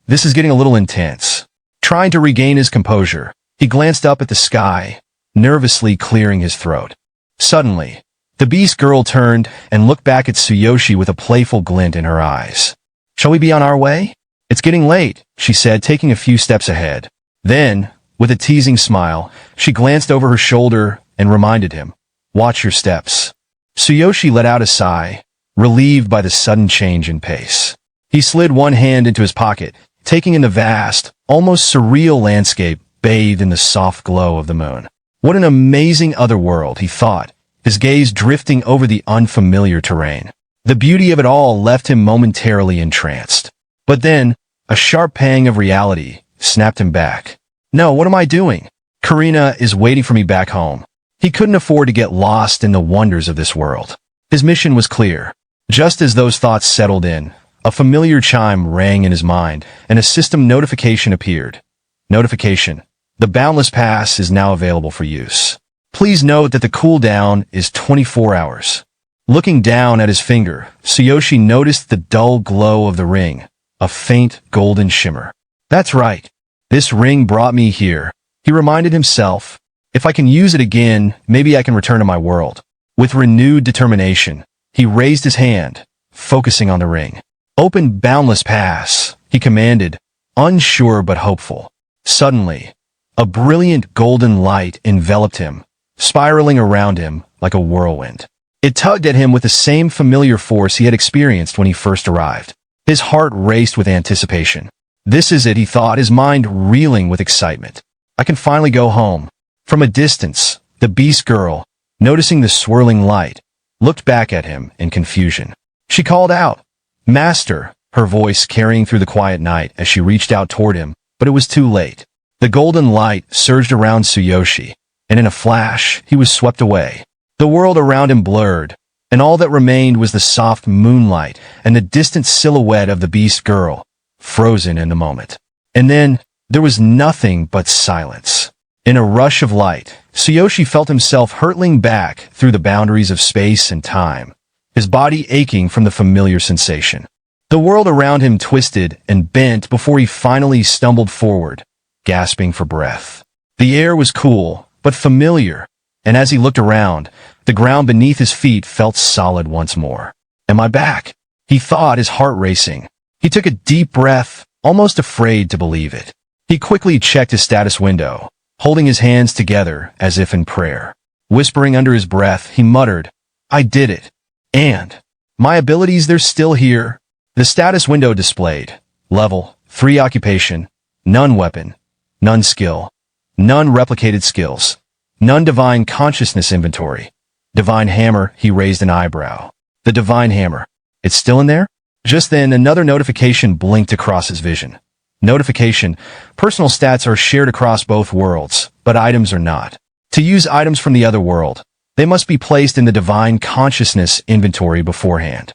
This is getting a little intense." Trying to regain his composure, he glanced up at the sky, nervously clearing his throat. Suddenly, the beast girl turned and looked back at Tsuyoshi with a playful glint in her eyes. "Shall we be on our way? It's getting late," she said, taking a few steps ahead. Then, with a teasing smile, she glanced over her shoulder and reminded him, "Watch your steps." Tsuyoshi let out a sigh, relieved by the sudden change in pace. He slid one hand into his pocket, taking in the vast, almost surreal landscape bathed in the soft glow of the moon. What an amazing otherworld, he thought, his gaze drifting over the unfamiliar terrain. The beauty of it all left him momentarily entranced. But then, a sharp pang of reality snapped him back. "No, what am I doing? Karina is waiting for me back home." He couldn't afford to get lost in the wonders of this world. His mission was clear. Just as those thoughts settled in, a familiar chime rang in his mind, and a system notification appeared. Notification: the Boundless Pass is now available for use. Please note that the cooldown is 24 hours. Looking down at his finger, Tsuyoshi noticed the dull glow of the ring, a faint golden shimmer. "That's right. This ring brought me here," he reminded himself. "If I can use it again, maybe I can return to my world." With renewed determination, he raised his hand, focusing on the ring. "Open Boundless Pass," he commanded, unsure but hopeful. Suddenly, a brilliant golden light enveloped him, spiraling around him like a whirlwind. It tugged at him with the same familiar force he had experienced when he first arrived. His heart raced with anticipation. This is it, he thought, his mind reeling with excitement. I can finally go home. From a distance, the beast girl, noticing the swirling light, looked back at him in confusion. She called out, "Master," her voice carrying through the quiet night as she reached out toward him, but it was too late. The golden light surged around Tsuyoshi, and in a flash, he was swept away. The world around him blurred, and all that remained was the soft moonlight and the distant silhouette of the beast girl, frozen in the moment. And then, there was nothing but silence. In a rush of light, Tsuyoshi felt himself hurtling back through the boundaries of space and time, his body aching from the familiar sensation. The world around him twisted and bent before he finally stumbled forward, gasping for breath. The air was cool, but familiar, and as he looked around, the ground beneath his feet felt solid once more. "Am I back?" he thought, his heart racing. He took a deep breath, almost afraid to believe it. He quickly checked his status window, holding his hands together as if in prayer. Whispering under his breath, he muttered, "I did it. And my abilities, they're still here." The status window displayed: level 3 occupation, none weapon, none skill, none replicated skills, none divine consciousness inventory. Divine hammer, he raised an eyebrow. The divine hammer. It's still in there? Just then, another notification blinked across his vision. Notification: personal stats are shared across both worlds, but items are not. To use items from the other world, they must be placed in the divine consciousness inventory beforehand.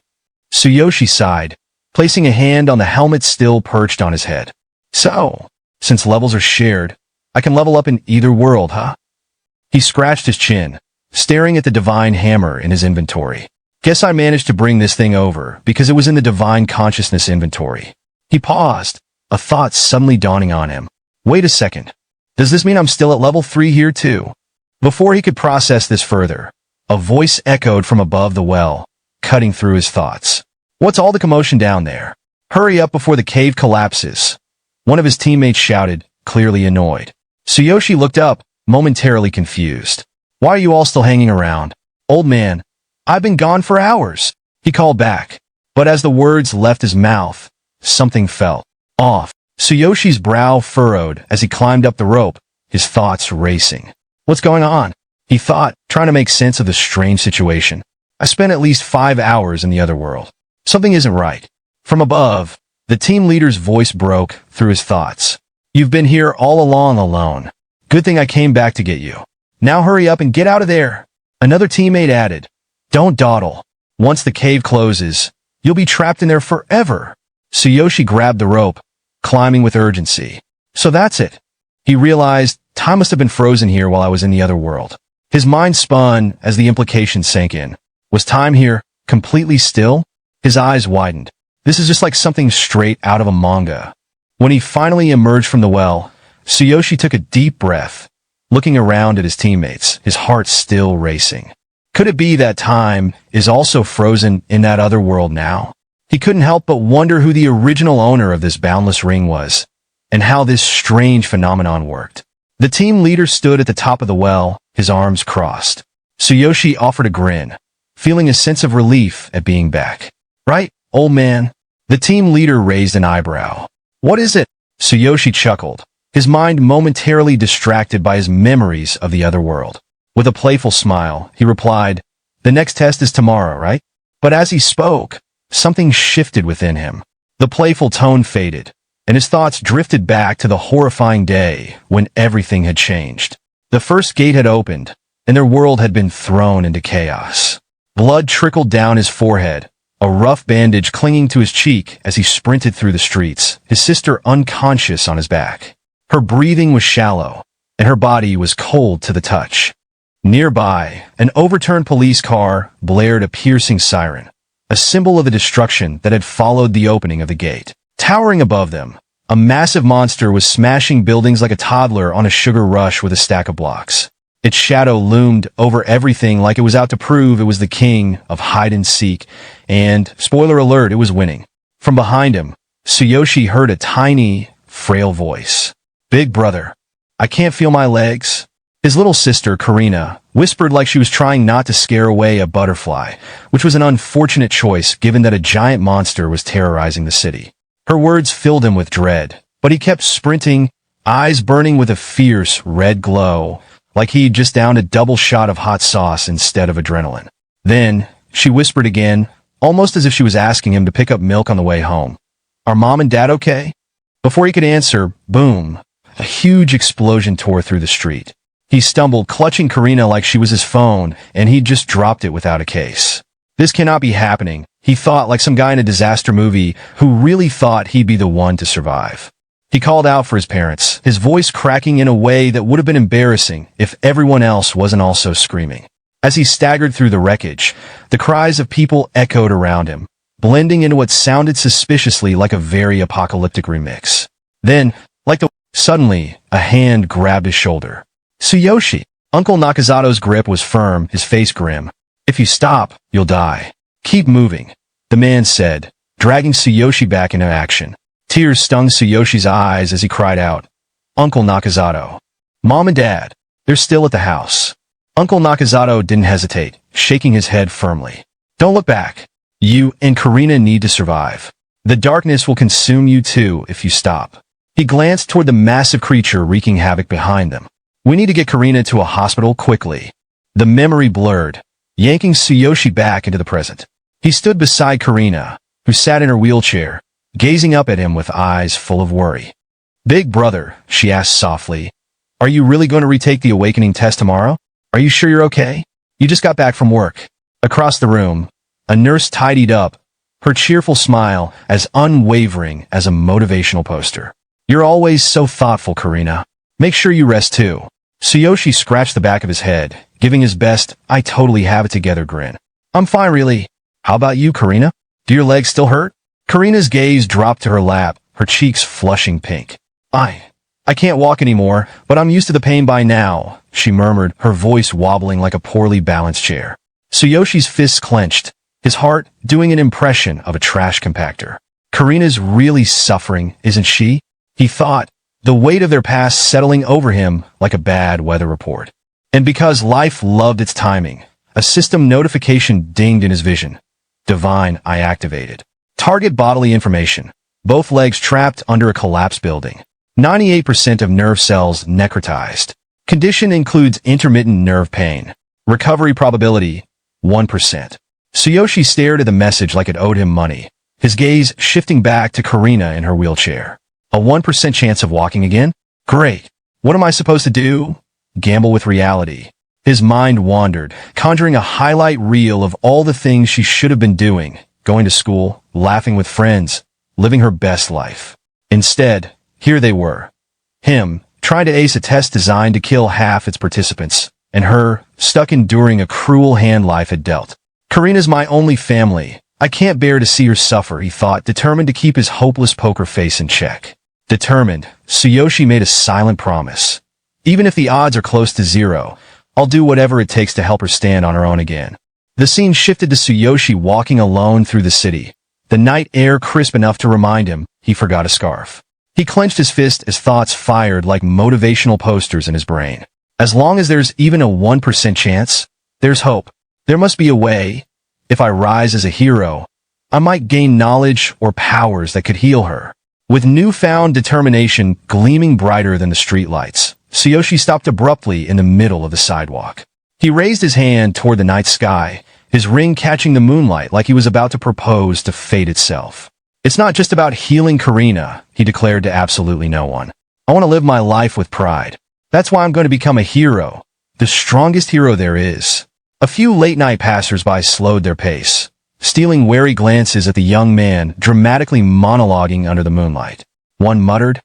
Tsuyoshi sighed, placing a hand on the helmet still perched on his head. "So, since levels are shared, I can level up in either world, huh?" He scratched his chin, staring at the divine hammer in his inventory. Guess I managed to bring this thing over because it was in the divine consciousness inventory. He paused, a thought suddenly dawning on him. Wait a second. Does this mean I'm still at level 3 here too? Before he could process this further, a voice echoed from above the well, cutting through his thoughts. What's all the commotion down there? Hurry up before the cave collapses. One of his teammates shouted, clearly annoyed. Tsuyoshi looked up, momentarily confused. Why are you all still hanging around? Old man, I've been gone for hours, he called back. But as the words left his mouth, something felt off. Tsuyoshi's brow furrowed as he climbed up the rope, his thoughts racing. What's going on? He thought, trying to make sense of the strange situation. I spent at least 5 hours in the other world. Something isn't right. From above, the team leader's voice broke through his thoughts. You've been here all along alone. Good thing I came back to get you. Now hurry up and get out of there. Another teammate added. Don't dawdle. Once the cave closes, you'll be trapped in there forever. Tsuyoshi grabbed the rope, climbing with urgency. So that's it. He realized time must have been frozen here while I was in the other world. His mind spun as the implication sank in. Was time here completely still? His eyes widened. This is just like something straight out of a manga. When he finally emerged from the well, Tsuyoshi took a deep breath, looking around at his teammates, his heart still racing. Could it be that time is also frozen in that other world now? He couldn't help but wonder who the original owner of this boundless ring was, and how this strange phenomenon worked. The team leader stood at the top of the well, his arms crossed. Tsuyoshi offered a grin, feeling a sense of relief at being back. Right, old man? The team leader raised an eyebrow. What is it? Tsuyoshi chuckled, his mind momentarily distracted by his memories of the other world. With a playful smile, he replied, the next test is tomorrow, right? But as he spoke, something shifted within him. The playful tone faded, and his thoughts drifted back to the horrifying day when everything had changed. The first gate had opened, and their world had been thrown into chaos. Blood trickled down his forehead, a rough bandage clinging to his cheek as he sprinted through the streets, his sister unconscious on his back. Her breathing was shallow, and her body was cold to the touch. Nearby, an overturned police car blared a piercing siren, a symbol of the destruction that had followed the opening of the gate. Towering above them, a massive monster was smashing buildings like a toddler on a sugar rush with a stack of blocks. Its shadow loomed over everything like it was out to prove it was the king of hide-and-seek, and, spoiler alert, it was winning. From behind him, Tsuyoshi heard a tiny, frail voice. Big brother, I can't feel my legs. His little sister, Karina, whispered like she was trying not to scare away a butterfly, which was an unfortunate choice given that a giant monster was terrorizing the city. Her words filled him with dread, but he kept sprinting, eyes burning with a fierce red glow, like he'd just downed a double shot of hot sauce instead of adrenaline. Then, she whispered again, almost as if she was asking him to pick up milk on the way home. Are mom and dad okay? Before he could answer, boom, a huge explosion tore through the street. He stumbled, clutching Karina like she was his phone, and he'd just dropped it without a case. This cannot be happening, he thought, like some guy in a disaster movie who really thought he'd be the one to survive. He called out for his parents, his voice cracking in a way that would have been embarrassing if everyone else wasn't also screaming. As he staggered through the wreckage, the cries of people echoed around him, blending into what sounded suspiciously like a very apocalyptic remix. Then, suddenly, a hand grabbed his shoulder. Tsuyoshi. Uncle Nakazato's grip was firm, his face grim. If you stop, you'll die. Keep moving, the man said, dragging Tsuyoshi back into action. Tears stung Tsuyoshi's eyes as he cried out, Uncle Nakazato. Mom and Dad, they're still at the house. Uncle Nakazato didn't hesitate, shaking his head firmly. Don't look back. You and Karina need to survive. The darkness will consume you too if you stop. He glanced toward the massive creature wreaking havoc behind them. We need to get Karina to a hospital quickly. The memory blurred, yanking Tsuyoshi back into the present. He stood beside Karina, who sat in her wheelchair, gazing up at him with eyes full of worry. Big brother, she asked softly, are you really going to retake the awakening test tomorrow? Are you sure you're okay? You just got back from work. Across the room, a nurse tidied up, her cheerful smile as unwavering as a motivational poster. You're always so thoughtful, Karina. Make sure you rest too. Tsuyoshi scratched the back of his head, giving his best, I totally have it together grin. I'm fine, really. How about you, Karina? Do your legs still hurt? Karina's gaze dropped to her lap, her cheeks flushing pink. I can't walk anymore, but I'm used to the pain by now, she murmured, her voice wobbling like a poorly balanced chair. Tsuyoshi's fists clenched, his heart doing an impression of a trash compactor. Karina's really suffering, isn't she? He thought, the weight of their past settling over him like a bad weather report. And because life loved its timing, a system notification dinged in his vision. Divine, I activated. Target bodily information. Both legs trapped under a collapsed building. 98% of nerve cells necrotized. Condition includes intermittent nerve pain. Recovery probability, 1%. Tsuyoshi stared at the message like it owed him money, his gaze shifting back to Karina in her wheelchair. A 1% chance of walking again? Great. What am I supposed to do? Gamble with reality. His mind wandered, conjuring a highlight reel of all the things she should have been doing, going to school, laughing with friends, living her best life. Instead, here they were. Him, trying to ace a test designed to kill half its participants, and her, stuck enduring a cruel hand life had dealt. Karina's my only family. I can't bear to see her suffer, he thought, determined to keep his hopeless poker face in check. Determined, Tsuyoshi made a silent promise. Even if the odds are close to zero, I'll do whatever it takes to help her stand on her own again. The scene shifted to Tsuyoshi walking alone through the city, the night air crisp enough to remind him he forgot a scarf. He clenched his fist as thoughts fired like motivational posters in his brain. As long as there's even a 1% chance, there's hope. There must be a way. If I rise as a hero, I might gain knowledge or powers that could heal her. With newfound determination gleaming brighter than the streetlights, Tsuyoshi stopped abruptly in the middle of the sidewalk. He raised his hand toward the night sky, his ring catching the moonlight like he was about to propose to fate itself. It's not just about healing Karina, he declared to absolutely no one. I want to live my life with pride. That's why I'm going to become a hero, the strongest hero there is. A few late-night passers-by slowed their pace, stealing wary glances at the young man dramatically monologuing under the moonlight. One muttered,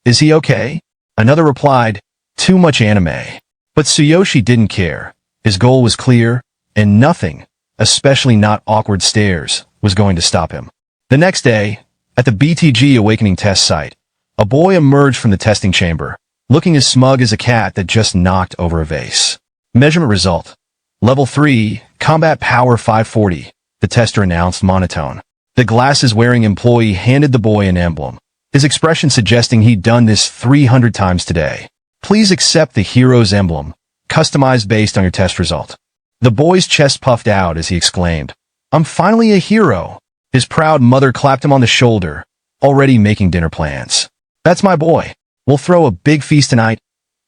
"Is he okay?" Another replied, "Too much anime." But Tsuyoshi didn't care. His goal was clear, and nothing, especially not awkward stares, was going to stop him. The next day, at the BTG Awakening test site, a boy emerged from the testing chamber, looking as smug as a cat that just knocked over a vase. Measurement result. Level 3, Combat Power 540, the tester announced monotone. The glasses-wearing employee handed the boy an emblem, his expression suggesting he'd done this 300 times today. Please accept the hero's emblem, customized based on your test result. The boy's chest puffed out as he exclaimed, "I'm finally a hero." His proud mother clapped him on the shoulder, already making dinner plans. "That's my boy. We'll throw a big feast tonight.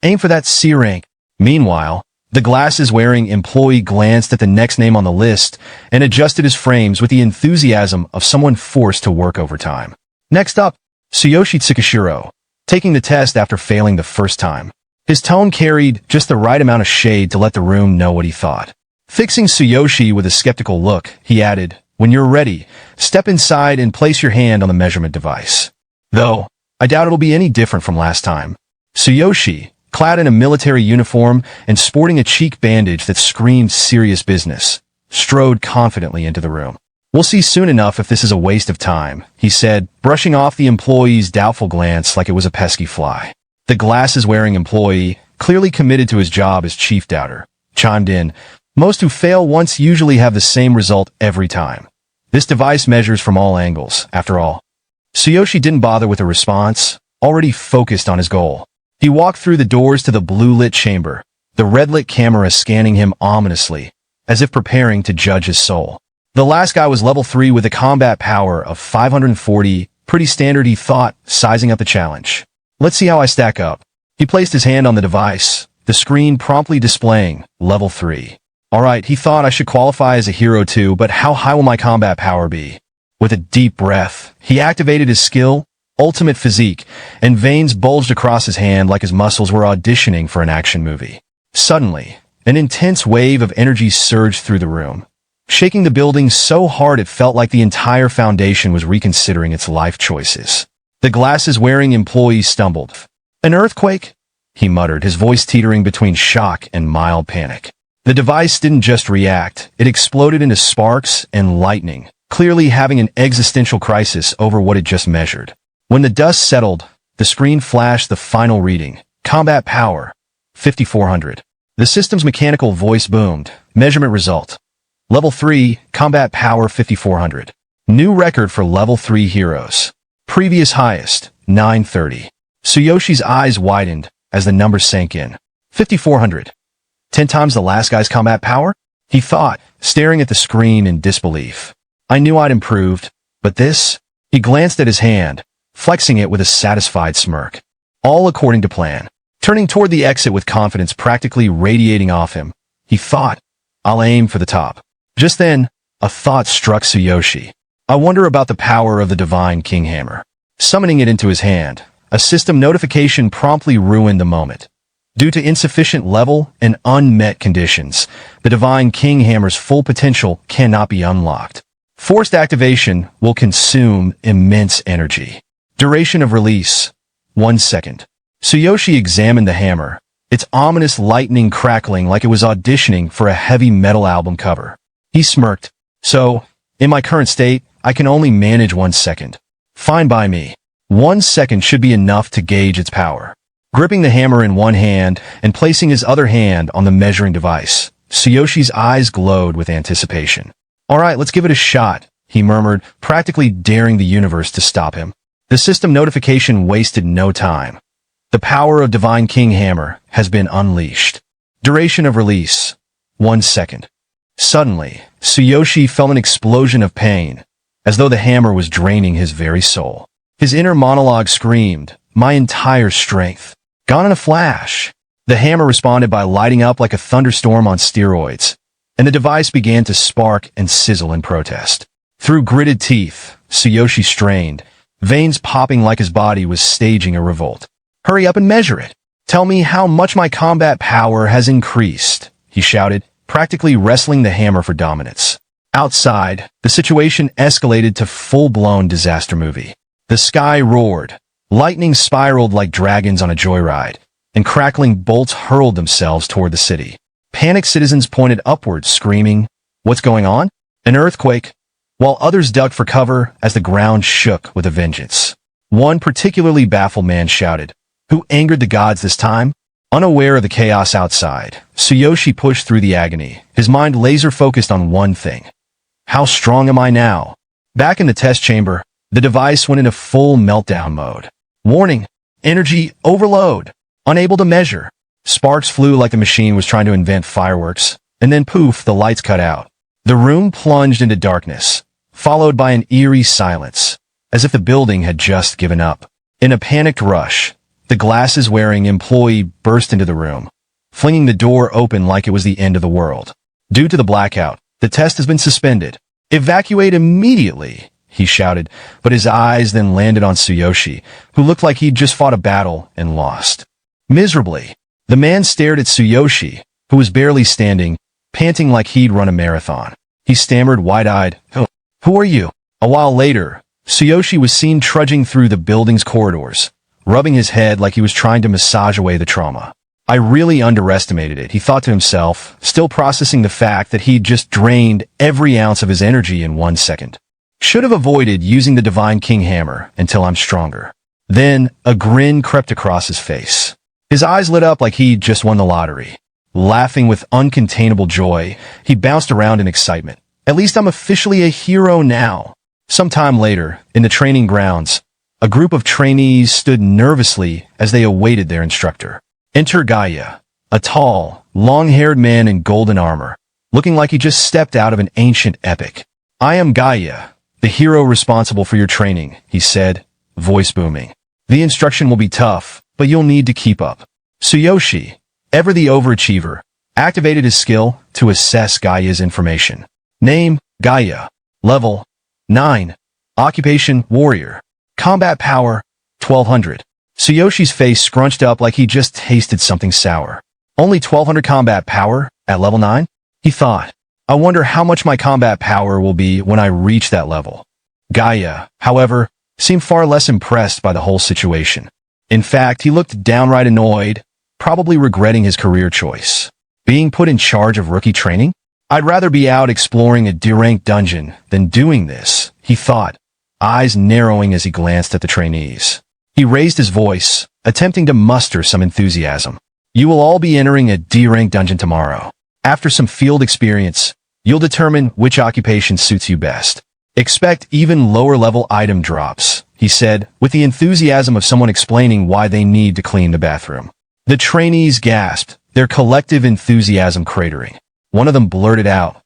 Aim for that C rank." Meanwhile, the glasses-wearing employee glanced at the next name on the list and adjusted his frames with the enthusiasm of someone forced to work overtime. Next up, Tsuyoshi Tsukishiro, taking the test after failing the first time. His tone carried just the right amount of shade to let the room know what he thought. Fixing Tsuyoshi with a skeptical look, he added, "When you're ready, step inside and place your hand on the measurement device. Though, I doubt it'll be any different from last time." Tsuyoshi, clad in a military uniform and sporting a cheek bandage that screamed serious business, strode confidently into the room. "We'll see soon enough if this is a waste of time," he said, brushing off the employee's doubtful glance like it was a pesky fly. The glasses-wearing employee, clearly committed to his job as chief doubter, chimed in, "Most who fail once usually have the same result every time. This device measures from all angles, after all." Tsuyoshi didn't bother with a response, already focused on his goal. He walked through the doors to the blue-lit chamber, the red-lit camera scanning him ominously, as if preparing to judge his soul. The last guy was level 3 with a combat power of 540, pretty standard he thought, sizing up the challenge. "Let's see how I stack up." He placed his hand on the device, the screen promptly displaying level 3. Alright, he thought, I should qualify as a hero too, but how high will my combat power be? With a deep breath, he activated his skill, Ultimate Physique, and veins bulged across his hand like his muscles were auditioning for an action movie. Suddenly, an intense wave of energy surged through the room, shaking the building so hard it felt like the entire foundation was reconsidering its life choices. The glasses-wearing employee stumbled. "An earthquake?" he muttered, his voice teetering between shock and mild panic. The device didn't just react, it exploded into sparks and lightning, clearly having an existential crisis over what it just measured. When the dust settled, the screen flashed the final reading. Combat power, 5400. The system's mechanical voice boomed. Measurement result. Level 3, combat power 5400. New record for level 3 heroes. Previous highest, 930. Tsuyoshi's eyes widened as the numbers sank in. 5400. 10 times the last guy's combat power? He thought, staring at the screen in disbelief. I knew I'd improved, but this? He glanced at his hand, flexing it with a satisfied smirk. All according to plan. Turning toward the exit with confidence practically radiating off him, he thought, I'll aim for the top. Just then, a thought struck Tsuyoshi. I wonder about the power of the Divine King Hammer. Summoning it into his hand, a system notification promptly ruined the moment. Due to insufficient level and unmet conditions, the Divine King Hammer's full potential cannot be unlocked. Forced activation will consume immense energy. Duration of release, 1 second. Tsuyoshi examined the hammer, its ominous lightning crackling like it was auditioning for a heavy metal album cover. He smirked. So, in my current state, I can only manage 1 second. Fine by me. 1 second should be enough to gauge its power. Gripping the hammer in one hand and placing his other hand on the measuring device, Tsuyoshi's eyes glowed with anticipation. All right, let's give it a shot, he murmured, practically daring the universe to stop him. The system notification wasted no time. The power of Divine King Hammer has been unleashed. Duration of release, 1 second. Suddenly, Tsuyoshi felt an explosion of pain, as though the hammer was draining his very soul. His inner monologue screamed, my entire strength. Gone in a flash. The hammer responded by lighting up like a thunderstorm on steroids, and the device began to spark and sizzle in protest. Through gritted teeth, Tsuyoshi strained, veins popping like his body was staging a revolt. Hurry up and measure it. Tell me how much my combat power has increased, he shouted, practically wrestling the hammer for dominance. Outside, the situation escalated to full-blown disaster movie. The sky roared. Lightning spiraled like dragons on a joyride, and crackling bolts hurled themselves toward the city. Panicked citizens pointed upwards, screaming, what's going on? An earthquake? While others ducked for cover as the ground shook with a vengeance. One particularly baffled man shouted, who angered the gods this time? Unaware of the chaos outside, Tsuyoshi pushed through the agony, his mind laser-focused on one thing. How strong am I now? Back in the test chamber, the device went into full meltdown mode. Warning, energy overload, unable to measure. Sparks flew like the machine was trying to invent fireworks, and then poof, the lights cut out. The room plunged into darkness, followed by an eerie silence, as if the building had just given up. In a panicked rush, the glasses-wearing employee burst into the room, flinging the door open like it was the end of the world. Due to the blackout, the test has been suspended. Evacuate immediately, he shouted, but his eyes then landed on Tsuyoshi, who looked like he'd just fought a battle and lost. Miserably, the man stared at Tsuyoshi, who was barely standing, panting like he'd run a marathon. He stammered wide-eyed, Who are you? A while later, Tsuyoshi was seen trudging through the building's corridors, rubbing his head like he was trying to massage away the trauma. I really underestimated it, he thought to himself, still processing the fact that he'd just drained every ounce of his energy in 1 second. Should have avoided using the Divine King Hammer until I'm stronger. Then, a grin crept across his face. His eyes lit up like he'd just won the lottery. Laughing with uncontainable joy, he bounced around in excitement. At least I'm officially a hero now. Sometime later, in the training grounds, a group of trainees stood nervously as they awaited their instructor. Enter Gaia, a tall, long-haired man in golden armor, looking like he just stepped out of an ancient epic. I am Gaia, the hero responsible for your training, he said, voice booming. The instruction will be tough, but you'll need to keep up. Tsuyoshi, ever the overachiever, activated his skill to assess Gaia's information. Name, Gaia. Level, 9. Occupation, warrior. Combat power, 1200. Tsuyoshi's face scrunched up like he just tasted something sour. Only 1200 combat power at level 9? He thought. I wonder how much my combat power will be when I reach that level. Gaia, however, seemed far less impressed by the whole situation. In fact, he looked downright annoyed, probably regretting his career choice. Being put in charge of rookie training? I'd rather be out exploring a D-rank dungeon than doing this, he thought, eyes narrowing as he glanced at the trainees. He raised his voice, attempting to muster some enthusiasm. You will all be entering a D-rank dungeon tomorrow. After some field experience, you'll determine which occupation suits you best. Expect even lower-level item drops, he said, with the enthusiasm of someone explaining why they need to clean the bathroom. The trainees gasped, their collective enthusiasm cratering. One of them blurted out,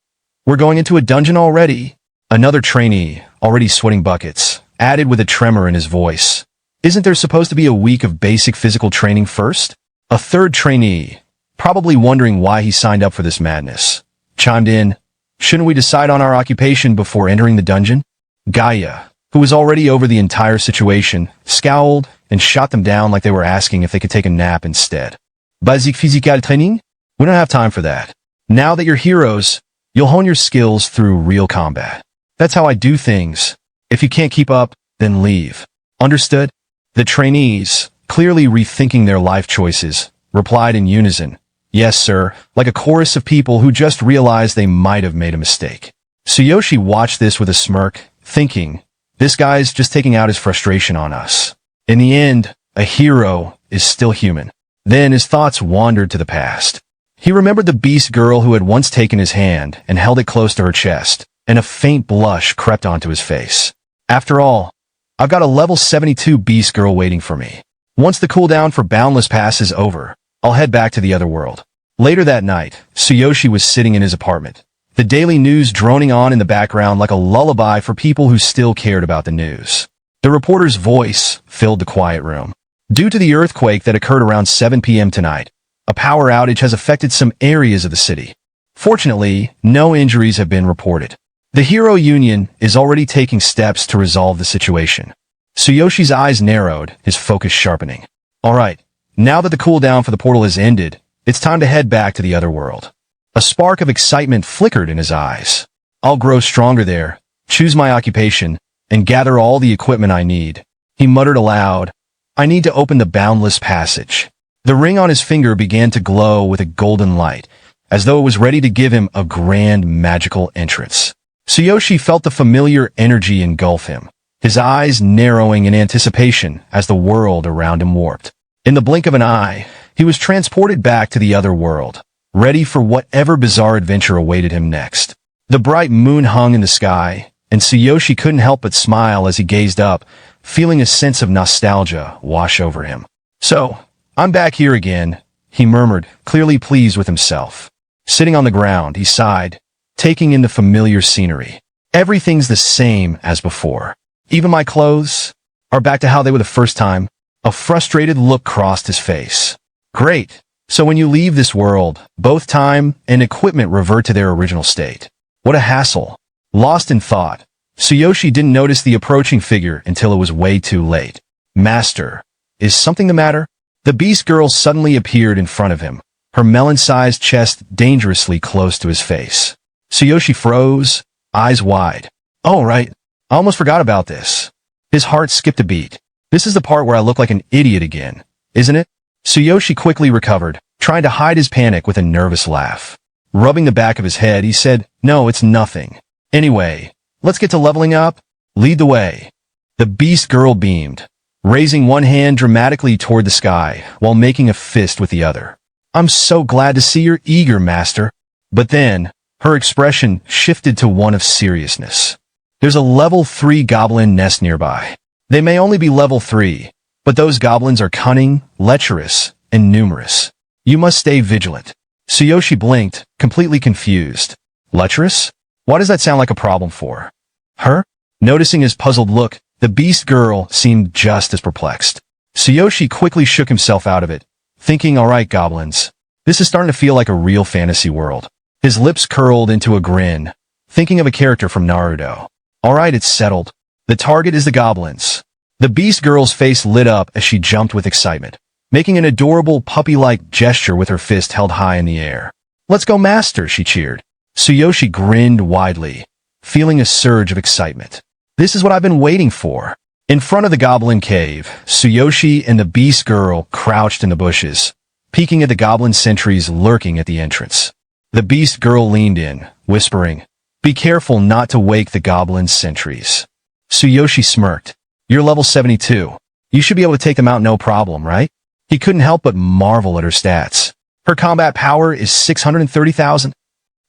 "We're going into a dungeon already?" Another trainee, already sweating buckets, added with a tremor in his voice, "Isn't there supposed to be a week of basic physical training first?" A third trainee, probably wondering why he signed up for this madness, chimed in, "Shouldn't we decide on our occupation before entering the dungeon?" Gaia, who was already over the entire situation, scowled and shot them down like they were asking if they could take a nap instead. Basic physical training? We don't have time for that. Now that you're heroes, you'll hone your skills through real combat. That's how I do things. If you can't keep up, then leave. Understood? The trainees, clearly rethinking their life choices, replied in unison, "Yes, sir," like a chorus of people who just realized they might have made a mistake. Tsuyoshi watched this with a smirk, thinking, this guy's just taking out his frustration on us. In the end, a hero is still human. Then his thoughts wandered to the past. He remembered the beast girl who had once taken his hand and held it close to her chest, and a faint blush crept onto his face. After all, I've got a level 72 beast girl waiting for me. Once the cooldown for Boundless Pass is over, I'll head back to the other world. Later that night, Tsuyoshi was sitting in his apartment, the daily news droning on in the background like a lullaby for people who still cared about the news. The reporter's voice filled the quiet room. Due to the earthquake that occurred around 7 p.m. tonight, a power outage has affected some areas of the city. Fortunately, no injuries have been reported. The Hero Union is already taking steps to resolve the situation. Tsuyoshi's eyes narrowed, his focus sharpening. Alright, now that the cooldown for the portal has ended, it's time to head back to the other world. A spark of excitement flickered in his eyes. I'll grow stronger there, choose my occupation, and gather all the equipment I need. He muttered aloud, I need to open the Boundless Passage. The ring on his finger began to glow with a golden light, as though it was ready to give him a grand magical entrance. Tsuyoshi felt the familiar energy engulf him, his eyes narrowing in anticipation as the world around him warped. In the blink of an eye, he was transported back to the other world, ready for whatever bizarre adventure awaited him next. The bright moon hung in the sky, and Tsuyoshi couldn't help but smile as he gazed up, feeling a sense of nostalgia wash over him. So, I'm back here again, he murmured, clearly pleased with himself. Sitting on the ground, he sighed, taking in the familiar scenery. Everything's the same as before. Even my clothes are back to how they were the first time. A frustrated look crossed his face. Great. So when you leave this world, both time and equipment revert to their original state. What a hassle. Lost in thought, Tsuyoshi didn't notice the approaching figure until it was way too late. Master, is something the matter? The beast girl suddenly appeared in front of him, her melon-sized chest dangerously close to his face. Tsuyoshi froze, eyes wide. Oh, right. I almost forgot about this. His heart skipped a beat. This is the part where I look like an idiot again, isn't it? Tsuyoshi quickly recovered, trying to hide his panic with a nervous laugh. Rubbing the back of his head, he said, No, it's nothing. Anyway, let's get to leveling up. Lead the way. The beast girl beamed, raising one hand dramatically toward the sky while making a fist with the other. I'm so glad to see you're eager, master. But then, her expression shifted to one of seriousness. There's a level 3 goblin nest nearby. They may only be level 3, but those goblins are cunning, lecherous, and numerous. You must stay vigilant. Tsuyoshi blinked, completely confused. Lecherous? Why does that sound like a problem for her? Noticing his puzzled look, the beast girl seemed just as perplexed. Tsuyoshi quickly shook himself out of it, thinking, alright goblins, this is starting to feel like a real fantasy world. His lips curled into a grin, thinking of a character from Naruto. Alright, it's settled. The target is the goblins. The beast girl's face lit up as she jumped with excitement, making an adorable puppy-like gesture with her fist held high in the air. Let's go, master, she cheered. Tsuyoshi grinned widely, feeling a surge of excitement. This is what I've been waiting for. In front of the goblin cave, Tsuyoshi and the beast girl crouched in the bushes, peeking at the goblin sentries lurking at the entrance. The beast girl leaned in, whispering, "Be careful not to wake the goblin sentries." Tsuyoshi smirked. "You're level 72. You should be able to take them out no problem, right?" He couldn't help but marvel at her stats. Her combat power is 630,000.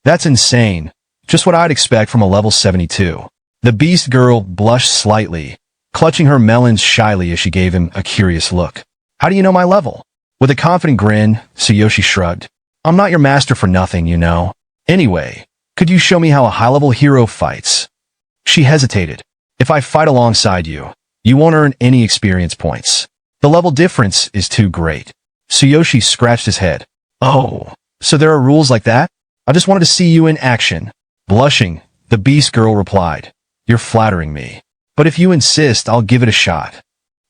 That's insane. Just what I'd expect from a level 72. The beast girl blushed slightly, clutching her melons shyly as she gave him a curious look. "How do you know my level?" With a confident grin, Tsuyoshi shrugged. "I'm not your master for nothing, you know. Anyway, could you show me how a high-level hero fights?" She hesitated. "If I fight alongside you, you won't earn any experience points. The level difference is too great." Tsuyoshi scratched his head. "Oh, so there are rules like that? I just wanted to see you in action." Blushing, the beast girl replied, "You're flattering me. But if you insist, I'll give it a shot."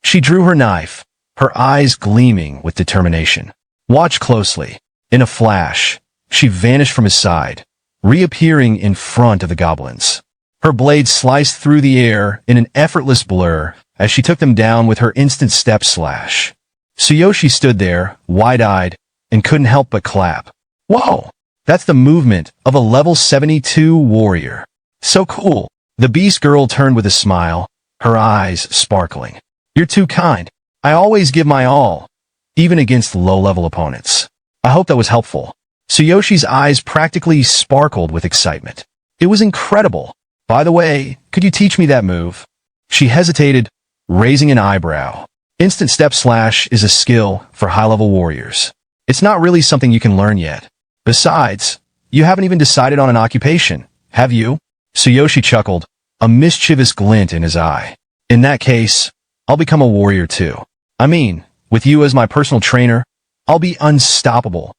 She drew her knife, her eyes gleaming with determination. "Watch closely." In a flash, she vanished from his side, reappearing in front of the goblins. Her blade sliced through the air in an effortless blur as she took them down with her instant step slash. Tsuyoshi stood there, wide-eyed, and couldn't help but clap. "Whoa! That's the movement of a level 72 warrior. So cool." The beast girl turned with a smile, her eyes sparkling. "You're too kind. I always give my all, even against low-level opponents." I hope that was helpful. Tsuyoshi's eyes practically sparkled with excitement. "It was incredible. By the way, could you teach me that move?" She hesitated, raising an eyebrow. Instant step slash is a skill for high-level warriors. It's not really something you can learn yet. Besides, you haven't even decided on an occupation, have you? Tsuyoshi chuckled, a mischievous glint in his eye. "In that case, I'll become a warrior too. I mean, with you as my personal trainer, I'll be unstoppable."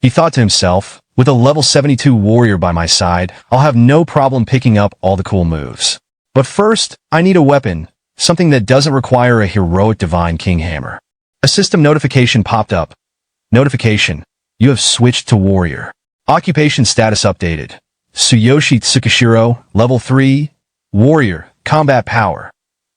He thought to himself, "With a level 72 warrior by my side, I'll have no problem picking up all the cool moves. But first, I need a weapon, something that doesn't require a heroic divine king hammer." A system notification popped up. Notification: you have switched to warrior. Occupation status updated. Tsuyoshi Tsukishiro, level 3, warrior, combat power,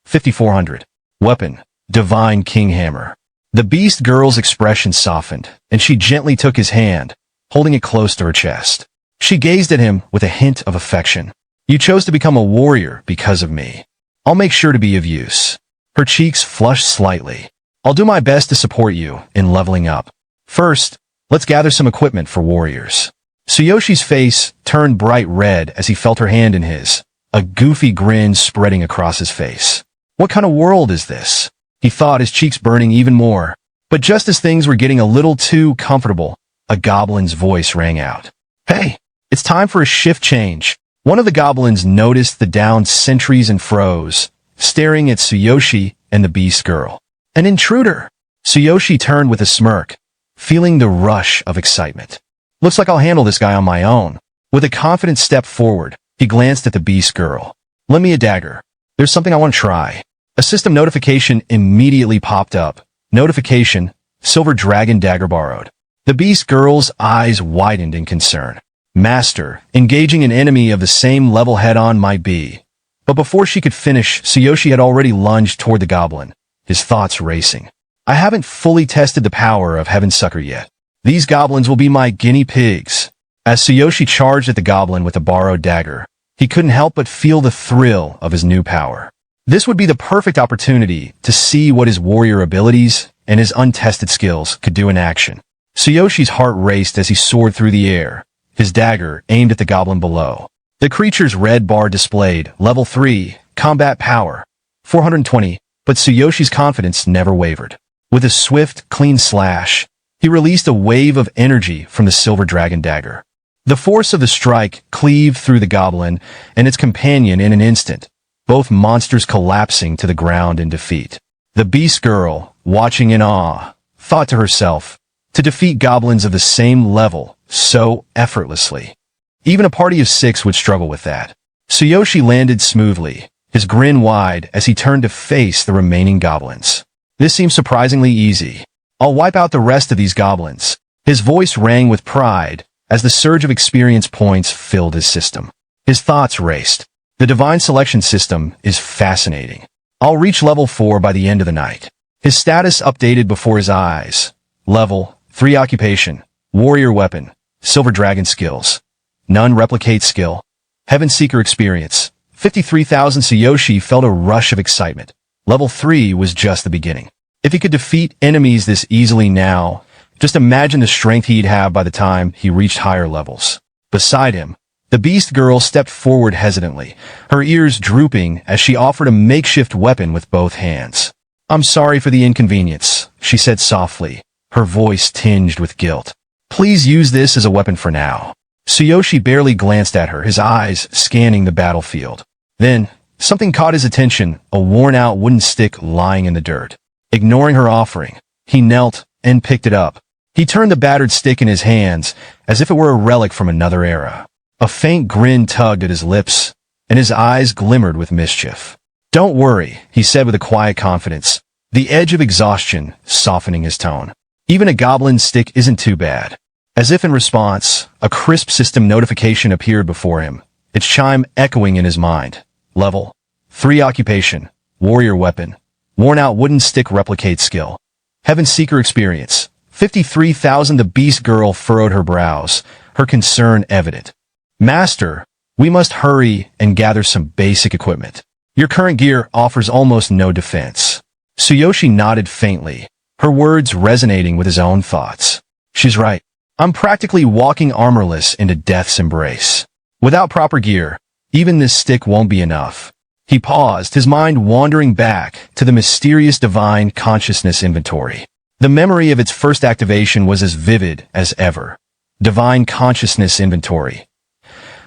5400. Weapon: divine king hammer. The beast girl's expression softened, and she gently took his hand, holding it close to her chest. She gazed at him with a hint of affection. "You chose to become a warrior because of me. I'll make sure to be of use." Her cheeks flushed slightly. "I'll do my best to support you in leveling up. First, let's gather some equipment for warriors." Tsuyoshi's face turned bright red as he felt her hand in his, a goofy grin spreading across his face. What kind of world is this? He thought, his cheeks burning even more. But just as things were getting a little too comfortable, a goblin's voice rang out. "Hey, it's time for a shift change." One of the goblins noticed the downed sentries and froze, staring at Tsuyoshi and the beast girl. "An intruder!" Tsuyoshi turned with a smirk, feeling the rush of excitement. "Looks like I'll handle this guy on my own." With a confident step forward, he glanced at the beast girl. "Lend me a dagger. There's something I want to try." A system notification immediately popped up. Notification: Silver Dragon Dagger borrowed. The beast girl's eyes widened in concern. "Master, engaging an enemy of the same level head-on might be." But before she could finish, Tsuyoshi had already lunged toward the goblin, his thoughts racing. "I haven't fully tested the power of Heaven Sucker yet. These goblins will be my guinea pigs." As Tsuyoshi charged at the goblin with the borrowed dagger, he couldn't help but feel the thrill of his new power. This would be the perfect opportunity to see what his warrior abilities and his untested skills could do in action. Tsuyoshi's heart raced as he soared through the air, his dagger aimed at the goblin below. The creature's red bar displayed level 3, combat power, 420, but Tsuyoshi's confidence never wavered. With a swift, clean slash, he released a wave of energy from the silver dragon dagger. The force of the strike cleaved through the goblin and its companion in an instant, both monsters collapsing to the ground in defeat. The beast girl, watching in awe, thought to herself, to defeat goblins of the same level so effortlessly. Even a party of 6 would struggle with that. Tsuyoshi landed smoothly, his grin wide as he turned to face the remaining goblins. "This seems surprisingly easy. I'll wipe out the rest of these goblins." His voice rang with pride as the surge of experience points filled his system. His thoughts raced. The divine selection system is fascinating. I'll reach level 4 by the end of the night. His status updated before his eyes. Level 3 occupation, warrior weapon, silver dragon skills. None replicate skill. Heaven Seeker experience. 53,000. Tsuyoshi felt a rush of excitement. Level 3 was just the beginning. If he could defeat enemies this easily now, just imagine the strength he'd have by the time he reached higher levels. Beside him, the beast girl stepped forward hesitantly, her ears drooping as she offered a makeshift weapon with both hands. "I'm sorry for the inconvenience," she said softly, her voice tinged with guilt. "Please use this as a weapon for now." Tsuyoshi barely glanced at her, his eyes scanning the battlefield. Then, something caught his attention, a worn-out wooden stick lying in the dirt. Ignoring her offering, he knelt and picked it up. He turned the battered stick in his hands as if it were a relic from another era. A faint grin tugged at his lips, and his eyes glimmered with mischief. "Don't worry," he said with a quiet confidence, the edge of exhaustion softening his tone. "Even a goblin stick isn't too bad." As if in response, a crisp system notification appeared before him, its chime echoing in his mind. Level 3 occupation, warrior weapon, worn-out wooden stick replicate skill. Heaven Seeker experience. 53,000. The beast girl furrowed her brows, her concern evident. "Master, we must hurry and gather some basic equipment. Your current gear offers almost no defense." Tsuyoshi nodded faintly, her words resonating with his own thoughts. "She's right. I'm practically walking armorless into death's embrace. Without proper gear, even this stick won't be enough." He paused, his mind wandering back to the mysterious divine consciousness inventory. The memory of its first activation was as vivid as ever. Divine consciousness inventory.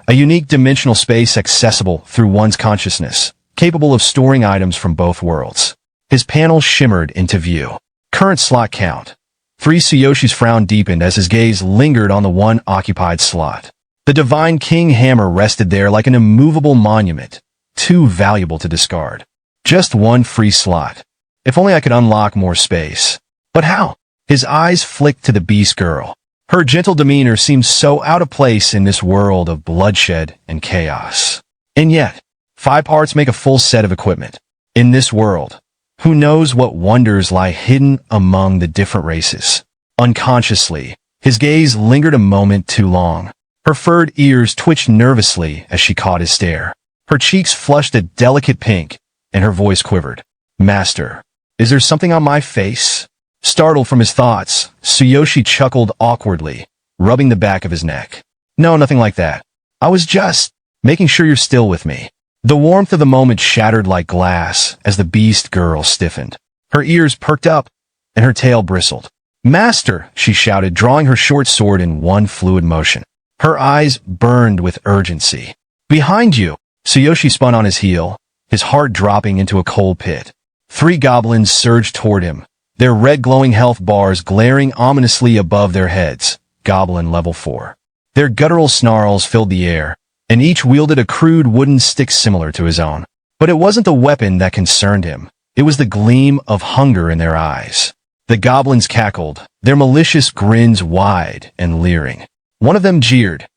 A unique dimensional space accessible through one's consciousness, capable of storing items from both worlds. His panel shimmered into view. Current slot count. 3. Tsuyoshi's frown deepened as his gaze lingered on the one occupied slot. The Divine King hammer rested there like an immovable monument, too valuable to discard. Just one free slot. If only I could unlock more space. But how? His eyes flicked to the beast girl. Her gentle demeanor seemed so out of place in this world of bloodshed and chaos. And yet, 5 parts make a full set of equipment. In this world, who knows what wonders lie hidden among the different races? Unconsciously, his gaze lingered a moment too long. Her furred ears twitched nervously as she caught his stare. Her cheeks flushed a delicate pink, and her voice quivered. "Master, is there something on my face?" Startled from his thoughts, Tsuyoshi chuckled awkwardly, rubbing the back of his neck. "No, nothing like that. I was just making sure you're still with me." The warmth of the moment shattered like glass as the beast girl stiffened. Her ears perked up, and her tail bristled. "Master!" she shouted, drawing her short sword in one fluid motion. Her eyes burned with urgency. "Behind you!" Tsuyoshi spun on his heel, his heart dropping into a cold pit. 3 goblins surged toward him, their red glowing health bars glaring ominously above their heads. Goblin level 4. Their guttural snarls filled the air, and each wielded a crude wooden stick similar to his own. But it wasn't the weapon that concerned him. It was the gleam of hunger in their eyes. The goblins cackled, their malicious grins wide and leering. One of them jeered.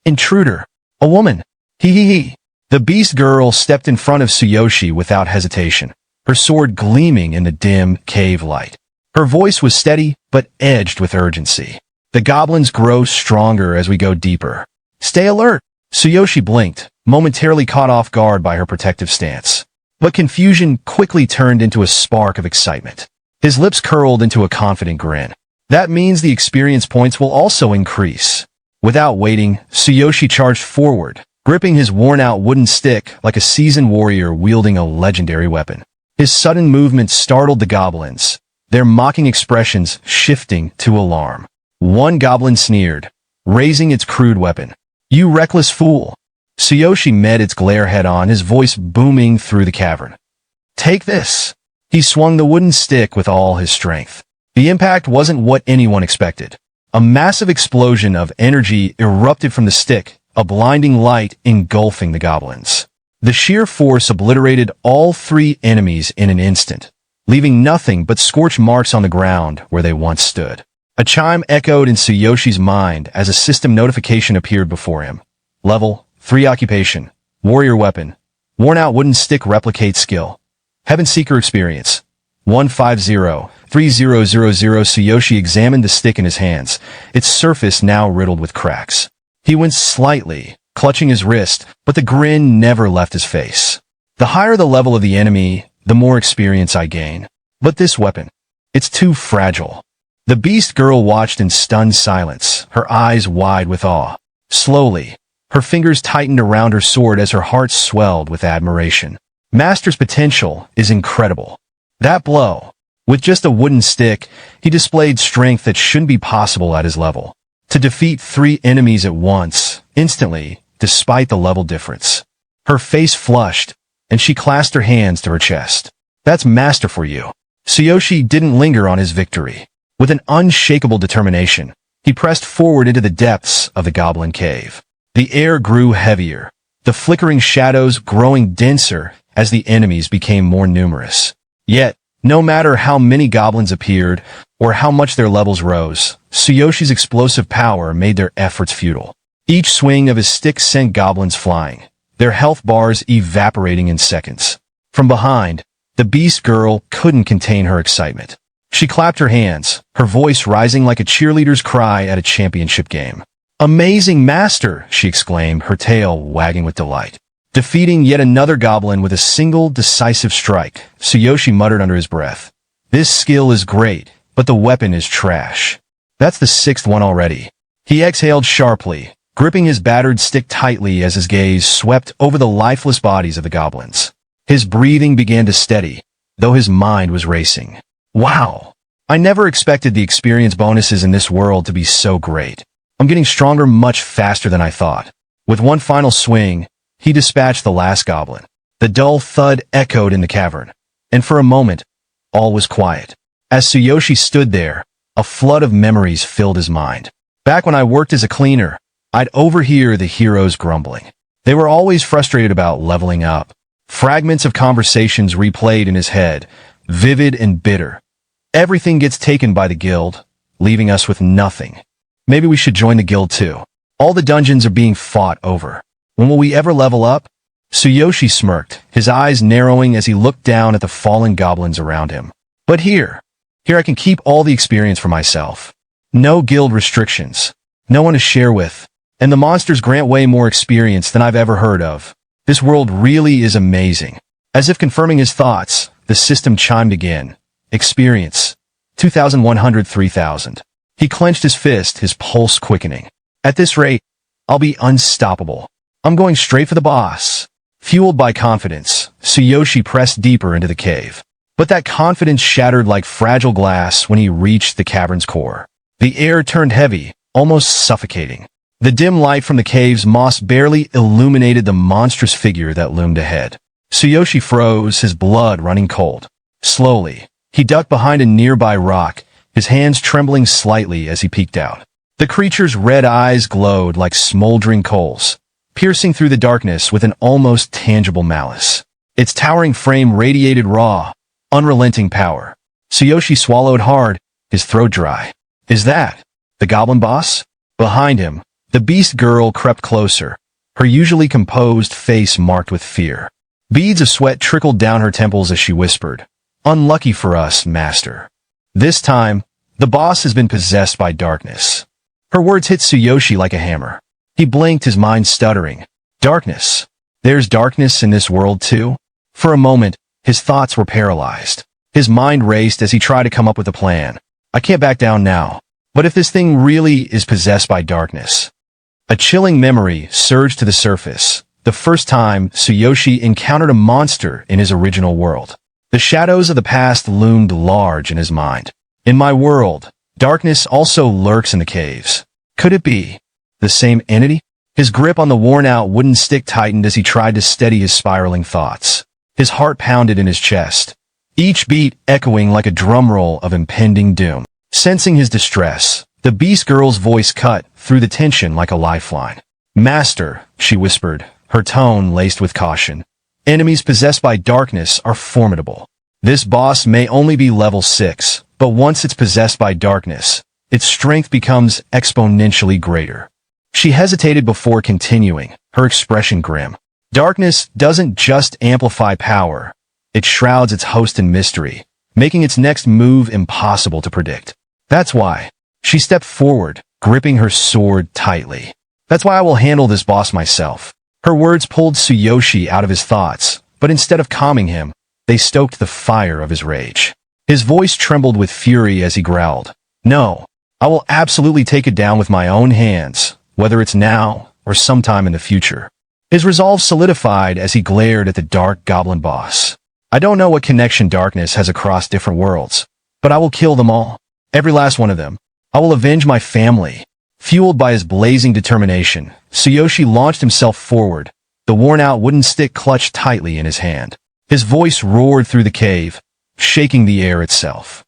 "Intruder! A woman! Hee hee hee!" The beast girl stepped in front of Tsuyoshi without hesitation, her sword gleaming in the dim cave light. Her voice was steady, but edged with urgency. "The goblins grow stronger as we go deeper. Stay alert!" Tsuyoshi blinked, momentarily caught off guard by her protective stance. But confusion quickly turned into a spark of excitement. His lips curled into a confident grin. "That means the experience points will also increase." Without waiting, Tsuyoshi charged forward, gripping his worn-out wooden stick like a seasoned warrior wielding a legendary weapon. His sudden movement startled the goblins, their mocking expressions shifting to alarm. One goblin sneered, raising its crude weapon. "You reckless fool!" Tsuyoshi met its glare head-on, his voice booming through the cavern. "Take this!" He swung the wooden stick with all his strength. The impact wasn't what anyone expected. A massive explosion of energy erupted from the stick, a blinding light engulfing the goblins. The sheer force obliterated all 3 enemies in an instant, leaving nothing but scorch marks on the ground where they once stood. A chime echoed in Tsuyoshi's mind as a system notification appeared before him. Level 3 occupation, warrior weapon, worn-out wooden stick replicate skill. Heaven Seeker experience. 150-3000. Tsuyoshi examined the stick in his hands, its surface now riddled with cracks. He winced slightly, clutching his wrist, but the grin never left his face. The higher the level of the enemy, the more experience I gain. But this weapon, it's too fragile. The beast girl watched in stunned silence, her eyes wide with awe. Slowly, her fingers tightened around her sword as her heart swelled with admiration. Master's potential is incredible. That blow, with just a wooden stick, he displayed strength that shouldn't be possible at his level. To defeat 3 enemies at once, instantly, despite the level difference. Her face flushed, and she clasped her hands to her chest. That's master for you. Tsuyoshi didn't linger on his victory. With an unshakable determination, he pressed forward into the depths of the Goblin cave. The air grew heavier, the flickering shadows growing denser as the enemies became more numerous. Yet, no matter how many goblins appeared, or how much their levels rose, Tsuyoshi's explosive power made their efforts futile. Each swing of his stick sent goblins flying, their health bars evaporating in seconds. From behind, the beast girl couldn't contain her excitement. She clapped her hands, her voice rising like a cheerleader's cry at a championship game. "Amazing master!" she exclaimed, her tail wagging with delight. Defeating yet another goblin with a single decisive strike, Tsuyoshi muttered under his breath. "This skill is great, but the weapon is trash." That's the 6th one already. He exhaled sharply, gripping his battered stick tightly as his gaze swept over the lifeless bodies of the goblins. His breathing began to steady, though his mind was racing. Wow! I never expected the experience bonuses in this world to be so great. I'm getting stronger much faster than I thought. With one final swing, he dispatched the last goblin. The dull thud echoed in the cavern, and for a moment, all was quiet. As Tsuyoshi stood there, a flood of memories filled his mind. Back when I worked as a cleaner, I'd overhear the heroes grumbling. They were always frustrated about leveling up. Fragments of conversations replayed in his head, vivid and bitter. Everything gets taken by the guild, leaving us with nothing. Maybe we should join the guild too. All the dungeons are being fought over. When will we ever level up? Tsuyoshi smirked, his eyes narrowing as he looked down at the fallen goblins around him. But here I can keep all the experience for myself. No guild restrictions. No one to share with. And the monsters grant way more experience than I've ever heard of. This world really is amazing. As if confirming his thoughts, the system chimed again. Experience. 2,100, 3,000. He clenched his fist, his pulse quickening. At this rate, I'll be unstoppable. I'm going straight for the boss. Fueled by confidence, Tsuyoshi pressed deeper into the cave. But that confidence shattered like fragile glass when he reached the cavern's core. The air turned heavy, almost suffocating. The dim light from the cave's moss barely illuminated the monstrous figure that loomed ahead. Tsuyoshi froze, his blood running cold. Slowly, he ducked behind a nearby rock, his hands trembling slightly as he peeked out. The creature's red eyes glowed like smoldering coals, piercing through the darkness with an almost tangible malice. Its towering frame radiated raw, unrelenting power. Tsuyoshi swallowed hard, his throat dry. Is that the goblin boss? Behind him, the beast girl crept closer, her usually composed face marked with fear. Beads of sweat trickled down her temples as she whispered, "Unlucky for us, master. This time, the boss has been possessed by darkness." Her words hit Tsuyoshi like a hammer. He blinked, his mind stuttering. Darkness. There's darkness in this world too? For a moment, his thoughts were paralyzed. His mind raced as he tried to come up with a plan. I can't back down now. But if this thing really is possessed by darkness? A chilling memory surged to the surface. The first time Tsuyoshi encountered a monster in his original world. The shadows of the past loomed large in his mind. In my world, darkness also lurks in the caves. Could it be the same entity? His grip on the worn-out wooden stick tightened as he tried to steady his spiraling thoughts. His heart pounded in his chest, each beat echoing like a drum roll of impending doom. Sensing his distress, the beast girl's voice cut through the tension like a lifeline. "Master," she whispered, her tone laced with caution. "Enemies possessed by darkness are formidable. This boss may only be level 6, but once it's possessed by darkness, its strength becomes exponentially greater." She hesitated before continuing, her expression grim. Darkness doesn't just amplify power. It shrouds its host in mystery, making its next move impossible to predict. That's why. She stepped forward, gripping her sword tightly. That's why I will handle this boss myself. Her words pulled Tsuyoshi out of his thoughts, but instead of calming him, they stoked the fire of his rage. His voice trembled with fury as he growled, "No, I will absolutely take it down with my own hands, whether it's now or sometime in the future." His resolve solidified as he glared at the dark goblin boss. I don't know what connection darkness has across different worlds, but I will kill them all. Every last one of them. I will avenge my family. Fueled by his blazing determination, Tsuyoshi launched himself forward, the worn-out wooden stick clutched tightly in his hand. His voice roared through the cave, shaking the air itself.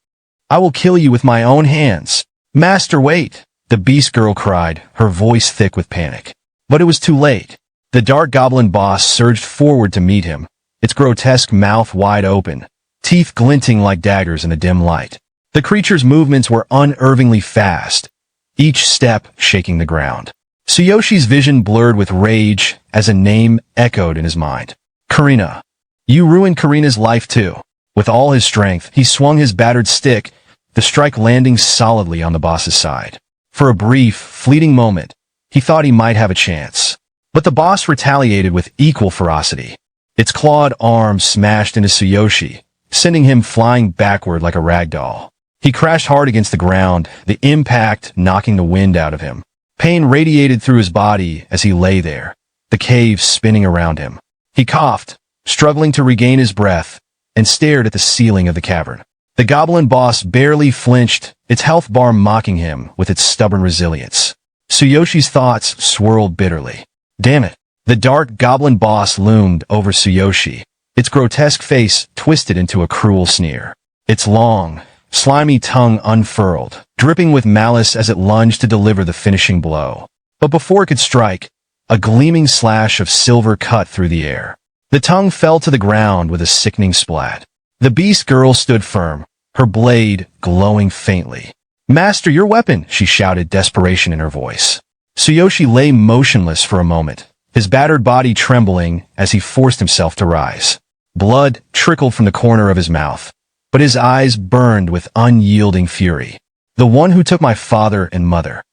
"I will kill you with my own hands." "Master, wait!" the beast girl cried, her voice thick with panic. But it was too late. The dark goblin boss surged forward to meet him, its grotesque mouth wide open, teeth glinting like daggers in the dim light. The creature's movements were unervingly fast, each step shaking the ground. Tsuyoshi's vision blurred with rage as a name echoed in his mind. "Karina. You ruined Karina's life too." With all his strength, he swung his battered stick, the strike landing solidly on the boss's side. For a brief, fleeting moment, he thought he might have a chance. But the boss retaliated with equal ferocity. Its clawed arm smashed into Tsuyoshi, sending him flying backward like a rag doll. He crashed hard against the ground, the impact knocking the wind out of him. Pain radiated through his body as he lay there, the cave spinning around him. He coughed, struggling to regain his breath, and stared at the ceiling of the cavern. The goblin boss barely flinched, its health bar mocking him with its stubborn resilience. Tsuyoshi's thoughts swirled bitterly. Damn it! The dark goblin boss loomed over Tsuyoshi, its grotesque face twisted into a cruel sneer. Its long, slimy tongue unfurled, dripping with malice as it lunged to deliver the finishing blow. But before it could strike, a gleaming slash of silver cut through the air. The tongue fell to the ground with a sickening splat. The beast girl stood firm, her blade glowing faintly. "Master, your weapon!" she shouted, desperation in her voice. Tsuyoshi lay motionless for a moment, his battered body trembling as he forced himself to rise. Blood trickled from the corner of his mouth, but his eyes burned with unyielding fury. "The one who took my father and mother.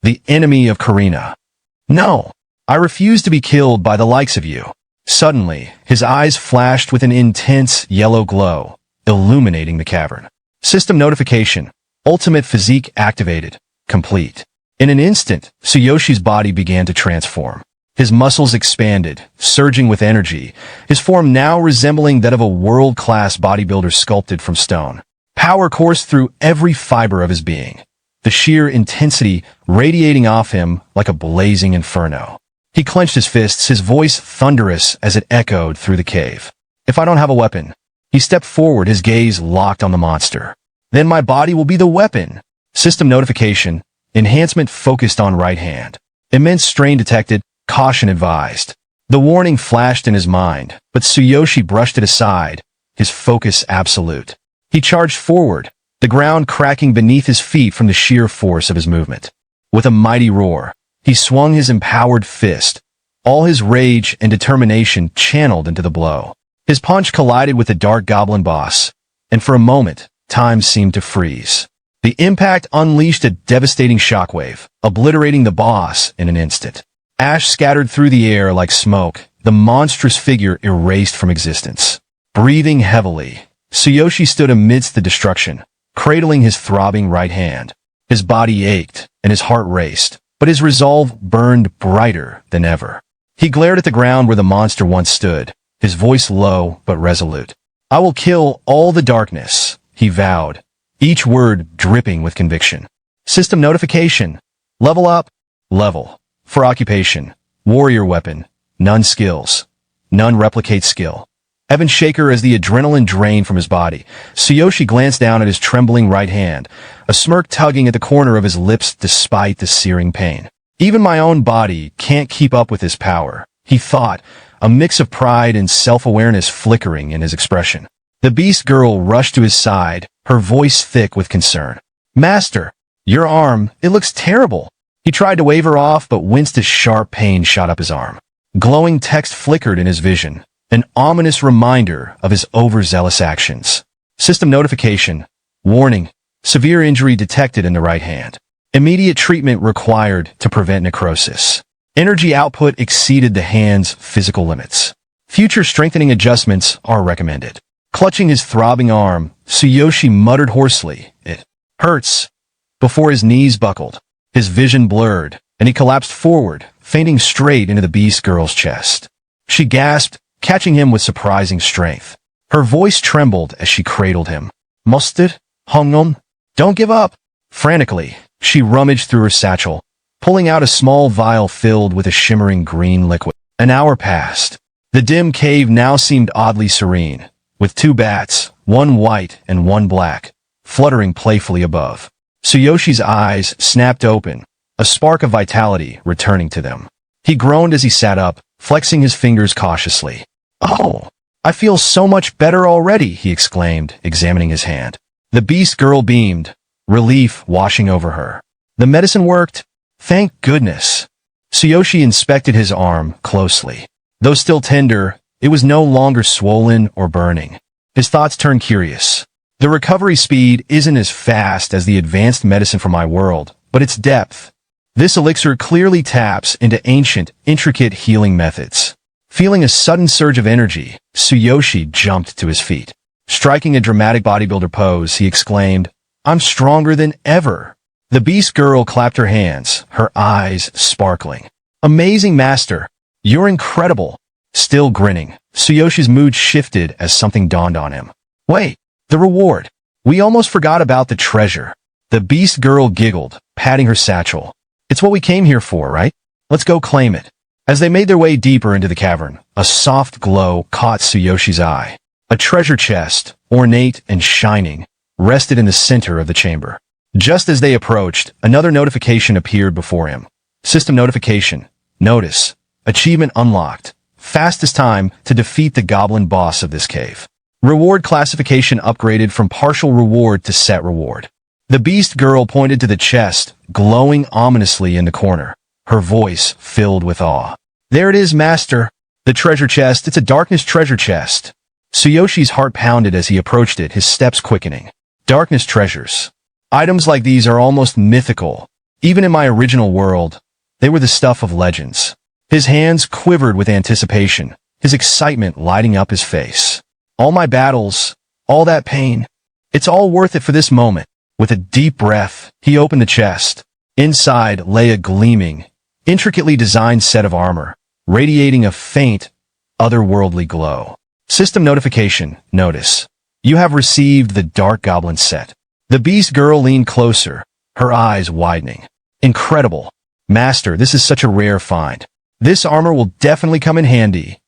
The enemy of Karina. No, I refuse to be killed by the likes of you." Suddenly, his eyes flashed with an intense yellow glow, illuminating the cavern. System notification. Ultimate physique activated. Complete. In an instant, Tsuyoshi's body began to transform. His muscles expanded, surging with energy, his form now resembling that of a world-class bodybuilder sculpted from stone. Power coursed through every fiber of his being, the sheer intensity radiating off him like a blazing inferno. He clenched his fists, his voice thunderous as it echoed through the cave. "If I don't have a weapon..." He stepped forward, his gaze locked on the monster. "Then my body will be the weapon." System notification. Enhancement focused on right hand. Immense strain detected. Caution advised. The warning flashed in his mind, but Tsuyoshi brushed it aside, his focus absolute. He charged forward, the ground cracking beneath his feet from the sheer force of his movement. With a mighty roar, he swung his empowered fist, all his rage and determination channeled into the blow. His punch collided with the dark goblin boss, and for a moment, time seemed to freeze. The impact unleashed a devastating shockwave, obliterating the boss in an instant. Ash scattered through the air like smoke, the monstrous figure erased from existence. Breathing heavily, Tsuyoshi stood amidst the destruction, cradling his throbbing right hand. His body ached, and his heart raced, but his resolve burned brighter than ever. He glared at the ground where the monster once stood, his voice low but resolute. "I will kill all the darkness," he vowed, each word dripping with conviction. System notification. Level up. Level. For occupation. Warrior weapon. None skills. None replicate skill. Heaven shaker as the adrenaline drained from his body. Tsuyoshi glanced down at his trembling right hand, a smirk tugging at the corner of his lips despite the searing pain. "Even my own body can't keep up with this power," he thought, a mix of pride and self-awareness flickering in his expression. The beast girl rushed to his side, her voice thick with concern. "Master, your arm, it looks terrible." He tried to wave her off, but winced as sharp pain shot up his arm. Glowing text flickered in his vision, an ominous reminder of his overzealous actions. System notification. Warning. Severe injury detected in the right hand. Immediate treatment required to prevent necrosis. Energy output exceeded the hand's physical limits. Future strengthening adjustments are recommended. Clutching his throbbing arm, Tsuyoshi muttered hoarsely, "It hurts," before his knees buckled. His vision blurred, and he collapsed forward, fainting straight into the beast girl's chest. She gasped, catching him with surprising strength. Her voice trembled as she cradled him. "Mustard? Hung on? Don't give up!" Frantically, she rummaged through her satchel, pulling out a small vial filled with a shimmering green liquid. An hour passed. The dim cave now seemed oddly serene, with two bats, one white and one black, fluttering playfully above. Tsuyoshi's eyes snapped open, a spark of vitality returning to them. He groaned as he sat up, flexing his fingers cautiously. "Oh, I feel so much better already," he exclaimed, examining his hand. The beast girl beamed, relief washing over her. "The medicine worked? Thank goodness." Tsuyoshi inspected his arm closely. Though still tender, it was no longer swollen or burning. His thoughts turned curious. The recovery speed isn't as fast as the advanced medicine from my world, but its depth. This elixir clearly taps into ancient, intricate healing methods. Feeling a sudden surge of energy, Tsuyoshi jumped to his feet. Striking a dramatic bodybuilder pose, he exclaimed, "I'm stronger than ever." The beast girl clapped her hands, her eyes sparkling. "Amazing, master. You're incredible." Still grinning, Tsuyoshi's mood shifted as something dawned on him. "Wait, the reward. We almost forgot about the treasure." The beast girl giggled, patting her satchel. "It's what we came here for, right? Let's go claim it." As they made their way deeper into the cavern, a soft glow caught Tsuyoshi's eye. A treasure chest, ornate and shining, rested in the center of the chamber. Just as they approached, another notification appeared before him. System notification. Notice. Achievement unlocked. Fastest time to defeat the goblin boss of this cave. Reward classification upgraded from partial reward to set reward. The beast girl pointed to the chest, glowing ominously in the corner, her voice filled with awe. "There it is, master. The treasure chest. It's a darkness treasure chest." Tsuyoshi's heart pounded as he approached it, his steps quickening. Darkness treasures. Items like these are almost mythical. Even in my original world, they were the stuff of legends. His hands quivered with anticipation, his excitement lighting up his face. All my battles, all that pain, it's all worth it for this moment. With a deep breath, he opened the chest. Inside lay a gleaming, intricately designed set of armor, radiating a faint, otherworldly glow. System notification. Notice. You have received the Dark Goblin set. The beast girl leaned closer, her eyes widening. "Incredible. Master, this is such a rare find. This armor will definitely come in handy."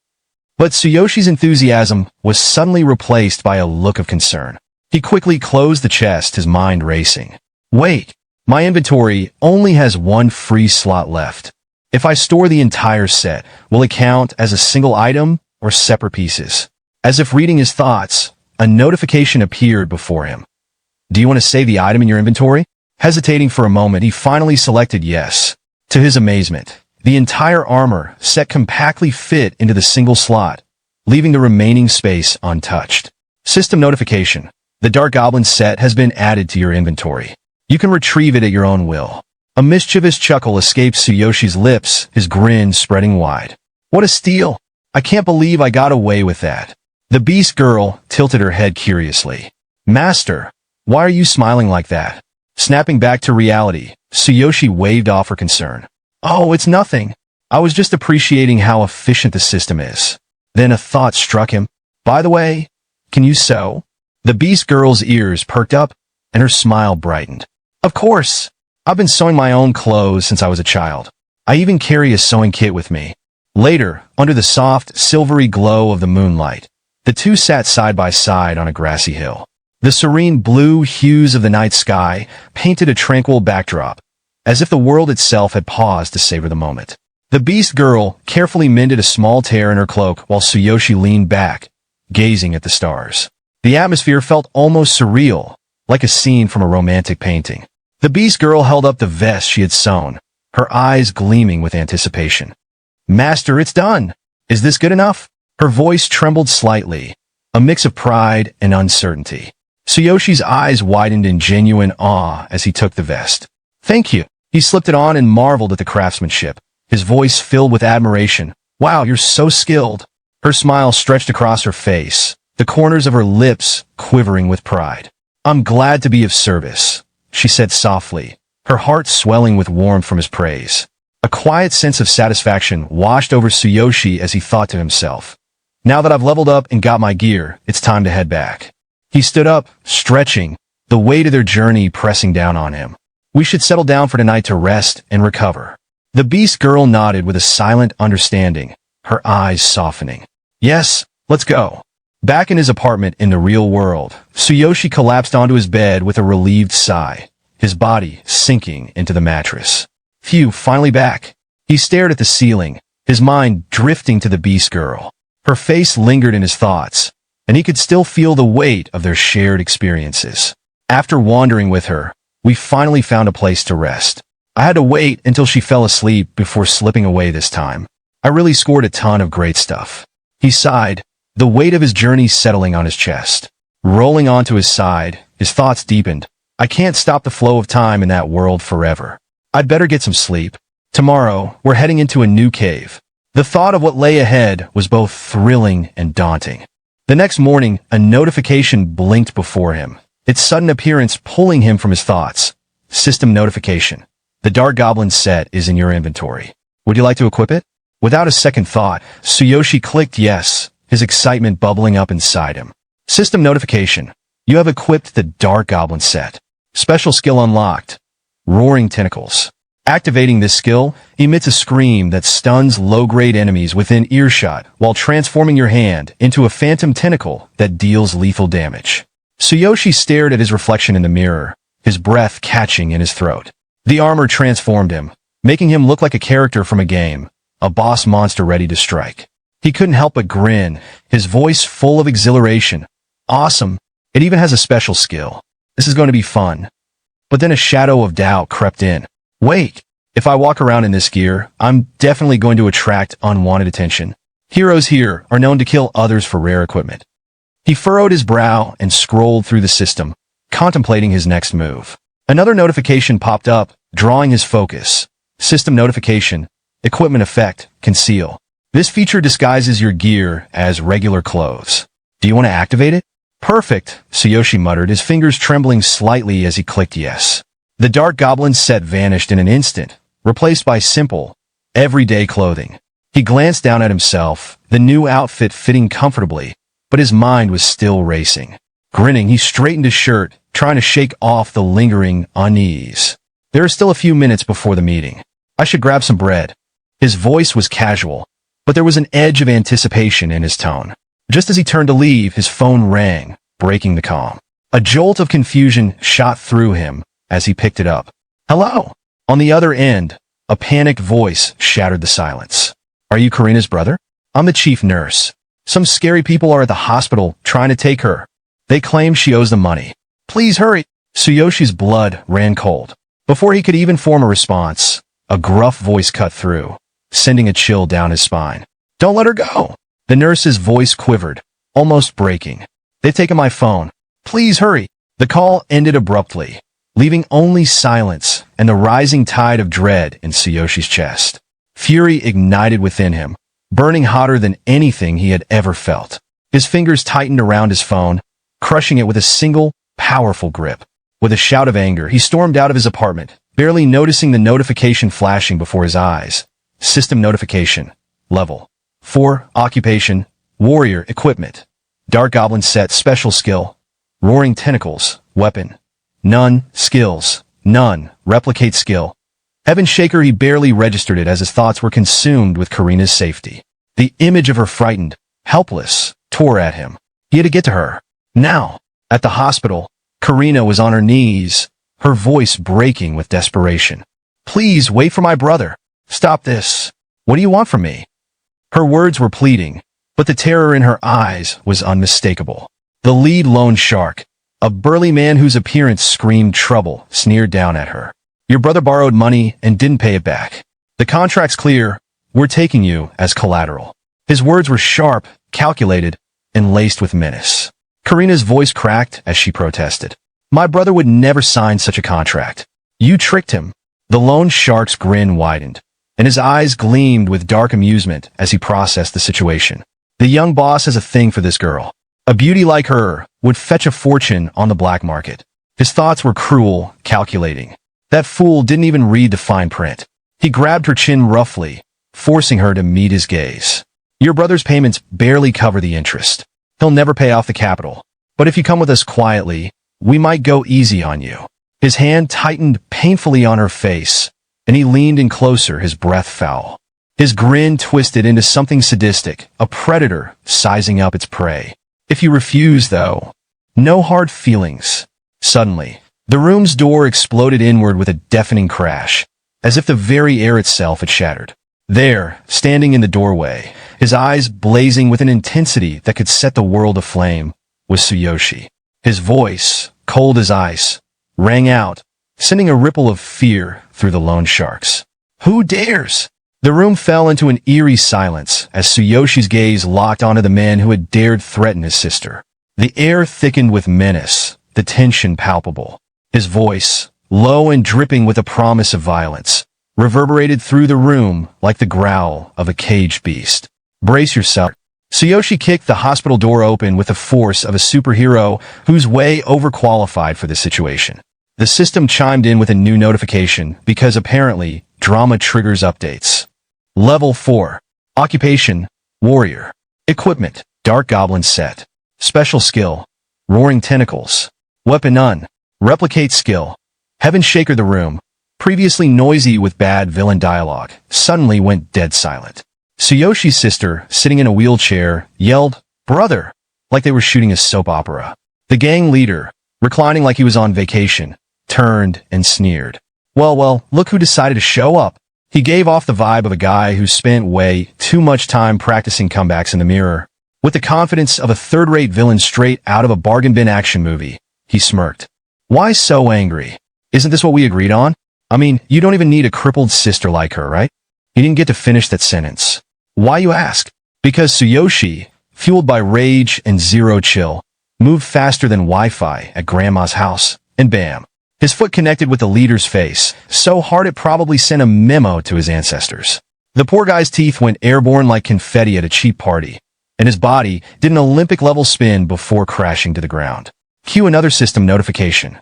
But Tsuyoshi's enthusiasm was suddenly replaced by a look of concern. He quickly closed the chest, his mind racing. "Wait, my inventory only has one free slot left. If I store the entire set, will it count as a single item or separate pieces?" As if reading his thoughts, a notification appeared before him. "Do you want to save the item in your inventory?" Hesitating for a moment, he finally selected yes. To his amazement, the entire armor set compactly fit into the single slot, leaving the remaining space untouched. System notification. The Dark Goblin set has been added to your inventory. You can retrieve it at your own will. A mischievous chuckle escaped Tsuyoshi's lips, his grin spreading wide. "What a steal! I can't believe I got away with that." The beast girl tilted her head curiously. "Master, why are you smiling like that?" Snapping back to reality, Tsuyoshi waved off her concern. "Oh, it's nothing. I was just appreciating how efficient the system is." Then a thought struck him. "By the way, can you sew?" The beast girl's ears perked up, and her smile brightened. "Of course. I've been sewing my own clothes since I was a child. I even carry a sewing kit with me." Later, under the soft, silvery glow of the moonlight, the two sat side by side on a grassy hill. The serene blue hues of the night sky painted a tranquil backdrop, as if the world itself had paused to savor the moment. The beast girl carefully mended a small tear in her cloak while Tsuyoshi leaned back, gazing at the stars. The atmosphere felt almost surreal, like a scene from a romantic painting. The beast girl held up the vest she had sewn, her eyes gleaming with anticipation. "Master, it's done. Is this good enough?" Her voice trembled slightly, a mix of pride and uncertainty. Tsuyoshi's eyes widened in genuine awe as he took the vest. Thank you. He slipped it on and marveled at the craftsmanship, his voice filled with admiration. Wow, you're so skilled. Her smile stretched across her face, the corners of her lips quivering with pride. I'm glad to be of service, she said softly, her heart swelling with warmth from his praise. A quiet sense of satisfaction washed over Tsuyoshi as he thought to himself. Now that I've leveled up and got my gear, it's time to head back. He stood up, stretching, the weight of their journey pressing down on him. We should settle down for tonight to rest and recover. The beast girl nodded with a silent understanding, her eyes softening. Yes, let's go. Back in his apartment in the real world, Tsuyoshi collapsed onto his bed with a relieved sigh, his body sinking into the mattress. Phew, finally back. He stared at the ceiling, his mind drifting to the beast girl. Her face lingered in his thoughts, and he could still feel the weight of their shared experiences. After wandering with her, we finally found a place to rest. I had to wait until she fell asleep before slipping away this time. I really scored a ton of great stuff. He sighed, the weight of his journey settling on his chest. Rolling onto his side, his thoughts deepened. I can't stop the flow of time in that world forever. I'd better get some sleep. Tomorrow, we're heading into a new cave. The thought of what lay ahead was both thrilling and daunting. The next morning, a notification blinked before him, its sudden appearance pulling him from his thoughts. System notification. The Dark Goblin set is in your inventory. Would you like to equip it? Without a second thought, Tsuyoshi clicked yes, his excitement bubbling up inside him. System notification. You have equipped the Dark Goblin set. Special skill unlocked. Roaring Tentacles. Activating this skill emits a scream that stuns low-grade enemies within earshot while transforming your hand into a phantom tentacle that deals lethal damage. Tsuyoshi stared at his reflection in the mirror, his breath catching in his throat. The armor transformed him, making him look like a character from a game, a boss monster ready to strike. He couldn't help but grin, his voice full of exhilaration. Awesome. It even has a special skill. This is going to be fun. But then a shadow of doubt crept in. Wait, if I walk around in this gear, I'm definitely going to attract unwanted attention. Heroes here are known to kill others for rare equipment. He furrowed his brow and scrolled through the system, contemplating his next move. Another notification popped up, drawing his focus. System notification. Equipment effect. Conceal. This feature disguises your gear as regular clothes. Do you want to activate it? Perfect, Tsuyoshi muttered, his fingers trembling slightly as he clicked yes. The Dark Goblin set vanished in an instant, replaced by simple, everyday clothing. He glanced down at himself, the new outfit fitting comfortably, but his mind was still racing. Grinning, he straightened his shirt, trying to shake off the lingering unease. There are still a few minutes before the meeting. I should grab some bread. His voice was casual, but there was an edge of anticipation in his tone. Just as he turned to leave, his phone rang, breaking the calm. A jolt of confusion shot through him as he picked it up. Hello? On the other end, a panicked voice shattered the silence. Are you Karina's brother? I'm the chief nurse. Some scary people are at the hospital trying to take her. They claim she owes them money. Please hurry. Tsuyoshi's blood ran cold. Before he could even form a response, a gruff voice cut through, sending a chill down his spine. Don't let her go. The nurse's voice quivered, almost breaking. They've taken my phone. Please hurry. The call ended abruptly, leaving only silence and the rising tide of dread in Tsuyoshi's chest. Fury ignited within him, burning hotter than anything he had ever felt. His fingers tightened around his phone, crushing it with a single, powerful grip. With a shout of anger, he stormed out of his apartment, barely noticing the notification flashing before his eyes. System notification. Level 4. Occupation. Warrior. Equipment. Dark Goblin set. Special skill. Roaring Tentacles. Weapon. None. Skills. None. Replicate skill. Heaven Shaker. He barely registered it as his thoughts were consumed with Karina's safety. The image of her frightened, helpless, tore at him. He had to get to her. Now. At the hospital, Karina was on her knees, her voice breaking with desperation. Please wait for my brother. Stop this. What do you want from me? Her words were pleading, but the terror in her eyes was unmistakable. The lead loan shark, a burly man whose appearance screamed trouble, sneered down at her. Your brother borrowed money and didn't pay it back. The contract's clear. We're taking you as collateral. His words were sharp, calculated, and laced with menace. Karina's voice cracked as she protested. My brother would never sign such a contract. You tricked him. The loan shark's grin widened, and his eyes gleamed with dark amusement as he processed the situation. The young boss has a thing for this girl. A beauty like her would fetch a fortune on the black market. His thoughts were cruel, calculating. That fool didn't even read the fine print. He grabbed her chin roughly, forcing her to meet his gaze. Your brother's payments barely cover the interest. He'll never pay off the capital. But if you come with us quietly, we might go easy on you. His hand tightened painfully on her face, and he leaned in closer, his breath foul. His grin twisted into something sadistic, a predator sizing up its prey. If you refuse, though, no hard feelings. Suddenly, the room's door exploded inward with a deafening crash, as if the very air itself had shattered. There, standing in the doorway, his eyes blazing with an intensity that could set the world aflame, was Tsuyoshi. His voice, cold as ice, rang out, sending a ripple of fear through the loan sharks. Who dares? The room fell into an eerie silence as Tsuyoshi's gaze locked onto the man who had dared threaten his sister. The air thickened with menace, the tension palpable. His voice, low and dripping with a promise of violence, reverberated through the room like the growl of a caged beast. Brace yourself. Tsuyoshi kicked the hospital door open with the force of a superhero who's way overqualified for this situation. The system chimed in with a new notification because apparently drama triggers updates. Level 4. Occupation, Warrior. Equipment, Dark Goblin set. Special skill, Roaring Tentacles. Weapon none. Replicate skill. Heaven Shaker. The room, previously noisy with bad villain dialogue, suddenly went dead silent. Tsuyoshi's sister, sitting in a wheelchair, yelled, "Brother!" like they were shooting a soap opera. The gang leader, reclining like he was on vacation, turned and sneered. Well, look who decided to show up. He gave off the vibe of a guy who spent way too much time practicing comebacks in the mirror. With the confidence of a third-rate villain straight out of a bargain bin action movie, he smirked. Why so angry? Isn't this what we agreed on? I mean, you don't even need a crippled sister like her, right? He didn't get to finish that sentence. Why, you ask? Because Tsuyoshi, fueled by rage and zero chill, moved faster than Wi-Fi at Grandma's house, and bam. His foot connected with the leader's face, so hard it probably sent a memo to his ancestors. The poor guy's teeth went airborne like confetti at a cheap party, and his body did an Olympic-level spin before crashing to the ground. Cue another system notification.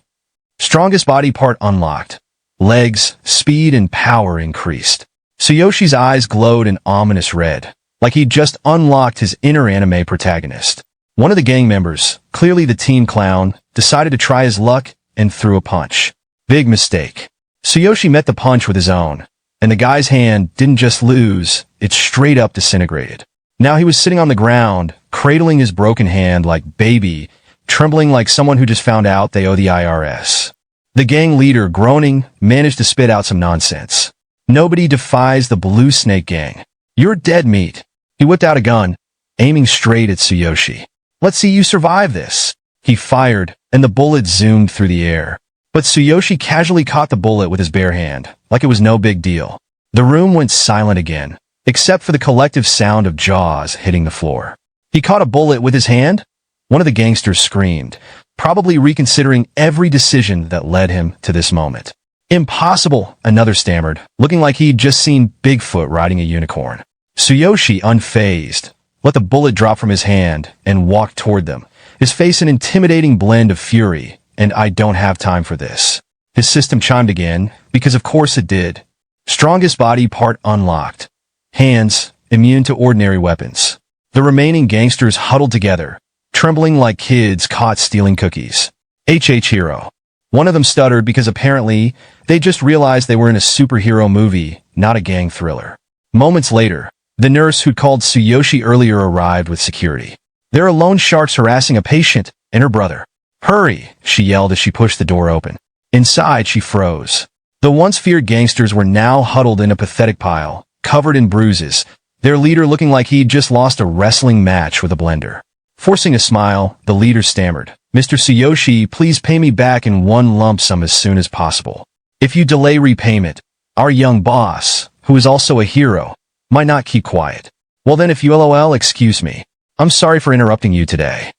Strongest body part unlocked. Legs, speed, and power increased. Tsuyoshi's eyes glowed an ominous red, like he'd just unlocked his inner anime protagonist. One of the gang members, clearly the team clown, decided to try his luck and threw a punch. Big mistake. Tsuyoshi met the punch with his own, and the guy's hand didn't just lose, it straight up disintegrated. Now he was sitting on the ground, cradling his broken hand like baby, trembling like someone who just found out they owe the IRS. The gang leader, groaning, managed to spit out some nonsense. Nobody defies the Blue Snake Gang. You're dead meat. He whipped out a gun, aiming straight at Tsuyoshi. Let's see you survive this. He fired, and the bullet zoomed through the air. But Tsuyoshi casually caught the bullet with his bare hand, like it was no big deal. The room went silent again, except for the collective sound of jaws hitting the floor. He caught a bullet with his hand? One of the gangsters screamed, probably reconsidering every decision that led him to this moment. Impossible, another stammered, looking like he'd just seen Bigfoot riding a unicorn. Tsuyoshi, unfazed, let the bullet drop from his hand and walked toward them, his face an intimidating blend of fury and "I don't have time for this." His system chimed again, because of course it did. Strongest body part unlocked. Hands, immune to ordinary weapons. The remaining gangsters huddled together, trembling like kids caught stealing cookies. Hero. One of them stuttered because apparently they just realized they were in a superhero movie, not a gang thriller. Moments later, the nurse who'd called Tsuyoshi earlier arrived with security. There are loan sharks harassing a patient and her brother. Hurry, she yelled as she pushed the door open. Inside, she froze. The once feared gangsters were now huddled in a pathetic pile, covered in bruises, their leader looking like he'd just lost a wrestling match with a blender. Forcing a smile, the leader stammered, "Mr. Tsuyoshi, please pay me back in one lump sum as soon as possible. If you delay repayment, our young boss, who is also a hero, might not keep quiet. Well then, if you LOL, excuse me. I'm sorry for interrupting you today."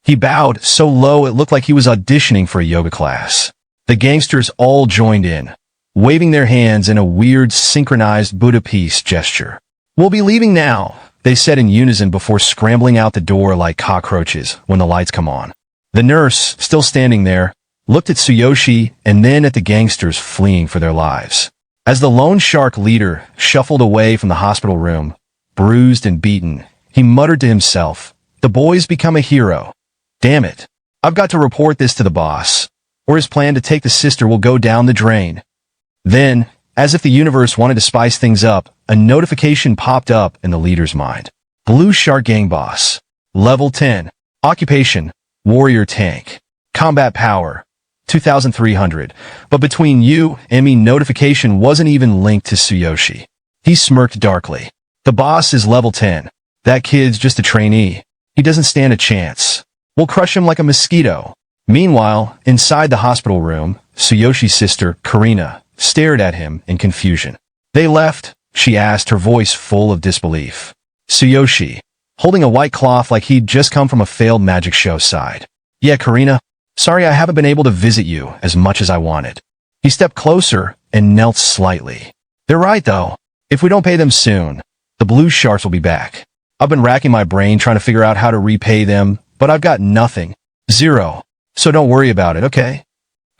He bowed so low it looked like he was auditioning for a yoga class. The gangsters all joined in, waving their hands in a weird, synchronized Buddha peace gesture. "We'll be leaving now," they said in unison before scrambling out the door like cockroaches when the lights come on. The nurse, still standing there, looked at Tsuyoshi and then at the gangsters fleeing for their lives. As the lone shark leader shuffled away from the hospital room, bruised and beaten, he muttered to himself, "The boy's become a hero. Damn it. I've got to report this to the boss, or his plan to take the sister will go down the drain." Then, as if the universe wanted to spice things up, a notification popped up in the leader's mind. Blue Shark Gang Boss. Level 10. Occupation: Warrior Tank. Combat Power: 2,300. But between you and me, notification wasn't even linked to Tsuyoshi. He smirked darkly. "The boss is level 10. That kid's just a trainee. He doesn't stand a chance. We'll crush him like a mosquito." Meanwhile, inside the hospital room, Tsuyoshi's sister, Karina, stared at him in confusion. "They left?" she asked, her voice full of disbelief. Tsuyoshi, holding a white cloth like he'd just come from a failed magic show, sighed. "Yeah, Karina. Sorry I haven't been able to visit you as much as I wanted." He stepped closer and knelt slightly. "They're right, though. If we don't pay them soon, the blue sharks will be back. I've been racking my brain trying to figure out how to repay them, but I've got nothing. Zero. So don't worry about it, okay?"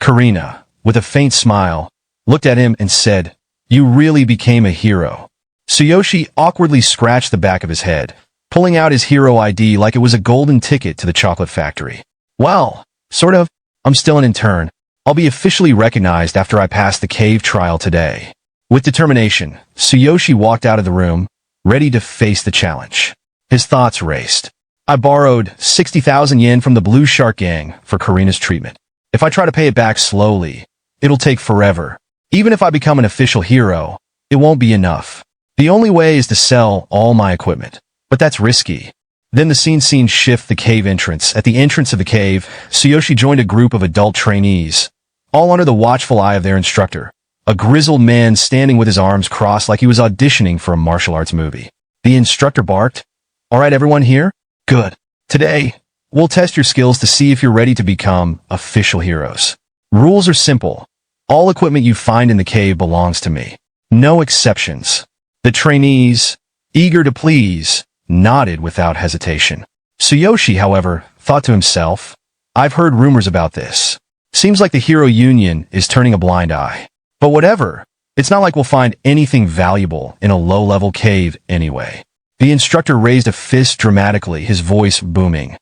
Karina, with a faint smile, looked at him and said, "You really became a hero." Tsuyoshi awkwardly scratched the back of his head, pulling out his hero ID like it was a golden ticket to the chocolate factory. "Well, sort of. I'm still an intern. I'll be officially recognized after I pass the cave trial today." With determination, Tsuyoshi walked out of the room, ready to face the challenge. His thoughts raced. "I borrowed 60,000 yen from the Blue Shark Gang for Karina's treatment. If I try to pay it back slowly, it'll take forever. Even if I become an official hero, it won't be enough. The only way is to sell all my equipment. But that's risky." Then the scene shift the cave entrance. At the entrance of the cave, Tsuyoshi joined a group of adult trainees, all under the watchful eye of their instructor, a grizzled man standing with his arms crossed like he was auditioning for a martial arts movie. The instructor barked, "All right, everyone here? Good. Today, we'll test your skills to see if you're ready to become official heroes. Rules are simple. All equipment you find in the cave belongs to me. No exceptions." The trainees, eager to please, nodded without hesitation. Tsuyoshi, however, thought to himself, "I've heard rumors about this. Seems like the Hero Union is turning a blind eye. But whatever, it's not like we'll find anything valuable in a low-level cave anyway." The instructor raised a fist dramatically, his voice booming.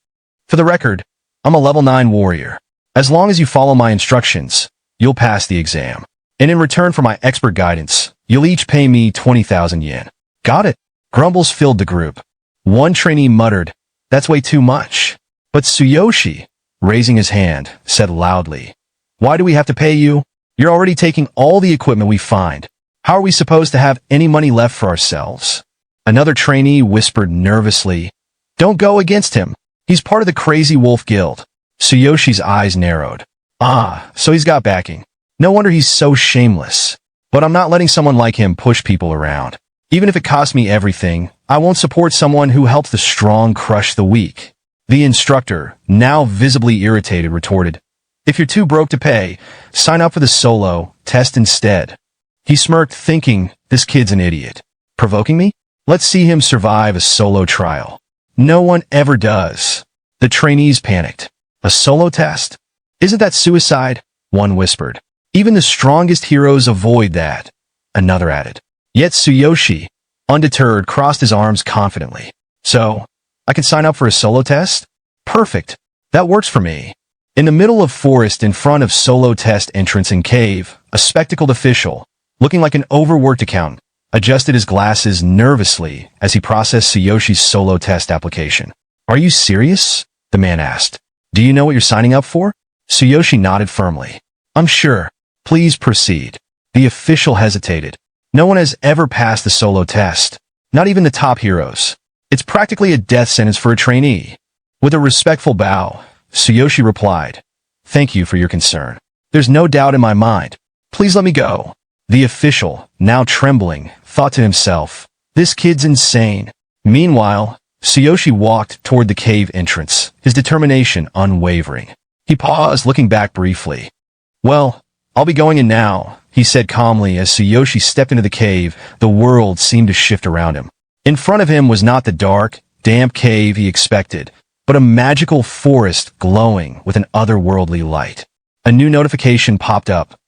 "For the record, I'm a level 9 warrior. As long as you follow my instructions, you'll pass the exam. And in return for my expert guidance, you'll each pay me 20,000 yen. Got it?" Grumbles filled the group. One trainee muttered, "That's way too much." But Tsuyoshi, raising his hand, said loudly, "Why do we have to pay you? You're already taking all the equipment we find. How are we supposed to have any money left for ourselves?" Another trainee whispered nervously, "Don't go against him. He's part of the Crazy Wolf Guild." Tsuyoshi's eyes narrowed. "Ah, so he's got backing. No wonder he's so shameless. But I'm not letting someone like him push people around. Even if it costs me everything, I won't support someone who helps the strong crush the weak." The instructor, now visibly irritated, retorted, "If you're too broke to pay, sign up for the solo test instead." He smirked, thinking, this kid's an idiot. Provoking me? Let's see him survive a solo trial. No one ever does. The trainees panicked. "A solo test? Isn't that suicide?" one whispered. "Even the strongest heroes avoid that," another added. Yet Tsuyoshi, undeterred, crossed his arms confidently. "So, I can sign up for a solo test? Perfect. That works for me." In the middle of forest in front of solo test entrance and cave, a spectacled official, looking like an overworked accountant, adjusted his glasses nervously as he processed Tsuyoshi's solo test application. "Are you serious?" the man asked. "Do you know what you're signing up for?" Tsuyoshi nodded firmly. "I'm sure. Please proceed." The official hesitated. No one has ever passed the solo test, not even the top heroes. It's practically a death sentence for a trainee. With a respectful bow, Tsuyoshi replied, "Thank you for your concern. There's no doubt in my mind. Please let me go." The official, now trembling, thought to himself, "This kid's insane." Meanwhile, Tsuyoshi walked toward the cave entrance, his determination unwavering. He paused, looking back briefly. Well, I'll be going in now, he said calmly as Tsuyoshi stepped into the cave. The world seemed to shift around him. In front of him was not the dark, damp cave he expected, but a magical forest glowing with an otherworldly light. A new notification popped up.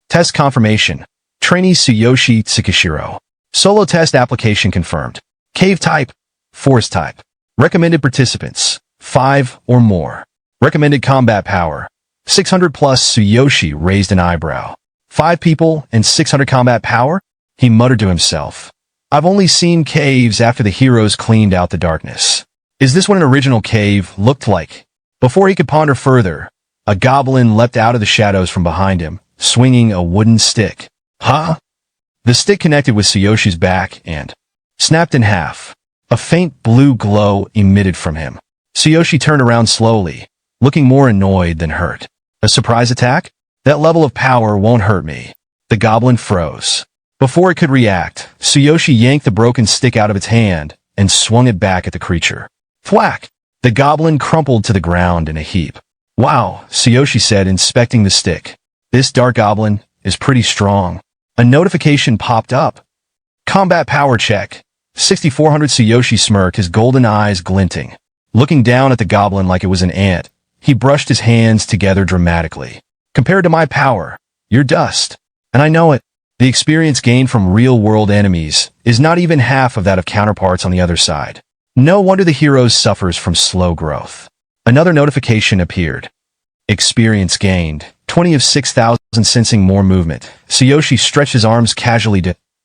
Test confirmation. Trainee Tsuyoshi Tsukishiro. Solo test application confirmed. Cave type, forest type. Recommended participants, 5 or more. Recommended combat power, 600 plus. Tsuyoshi raised an eyebrow. 5 people and 600 combat power? He muttered to himself. I've only seen caves after the heroes cleaned out the darkness. Is this what an original cave looked like? Before he could ponder further, a goblin leapt out of the shadows from behind him, swinging a wooden stick. Huh? The stick connected with Tsuyoshi's back and snapped in half. A faint blue glow emitted from him. Tsuyoshi turned around slowly, looking more annoyed than hurt. A surprise attack? That level of power won't hurt me. The goblin froze. Before it could react, Tsuyoshi yanked the broken stick out of its hand and swung it back at the creature. Thwack! The goblin crumpled to the ground in a heap. Wow, Tsuyoshi said, inspecting the stick. This dark goblin is pretty strong. A notification popped up. Combat power check. 6400. Tsuyoshi smirked, his golden eyes glinting. Looking down at the goblin like it was an ant, he brushed his hands together dramatically. Compared to my power, you're dust. And I know it. The experience gained from real-world enemies is not even half of that of counterparts on the other side. No wonder the hero suffers from slow growth. Another notification appeared. Experience gained, 20 of 6,000. Sensing more movement, Tsuyoshi stretched his arms casually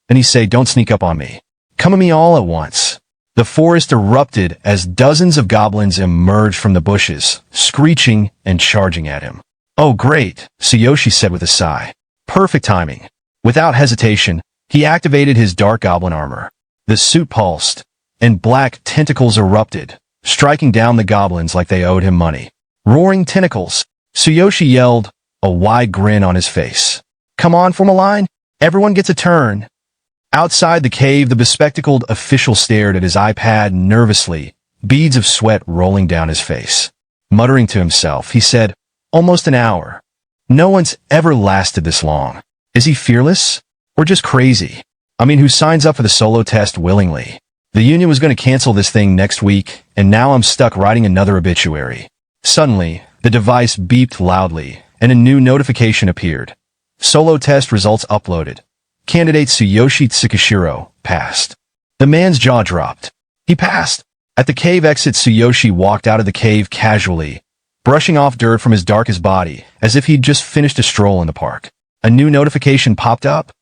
and he said, don't sneak up on me. Come at me all at once. The forest erupted as dozens of goblins emerged from the bushes, screeching and charging at him. Oh great, Tsuyoshi said with a sigh. Perfect timing. Without hesitation, he activated his dark goblin armor. The suit pulsed, and black tentacles erupted, striking down the goblins like they owed him money. Roaring tentacles, Tsuyoshi yelled, a wide grin on his face. Come on, form a line. Everyone gets a turn. Outside the cave, the bespectacled official stared at his iPad nervously, beads of sweat rolling down his face. Muttering to himself, he said, almost an hour. No one's ever lasted this long. Is he fearless? Or just crazy? I mean, who signs up for the solo test willingly? The union was going to cancel this thing next week, and now I'm stuck writing another obituary. Suddenly, the device beeped loudly, and a new notification appeared. Solo test results uploaded. Candidate Tsuyoshi Tsukishiro passed. The man's jaw dropped. He passed. At the cave exit, Tsuyoshi walked out of the cave casually, brushing off dirt from his darkest body, as if he'd just finished a stroll in the park. A new notification popped up.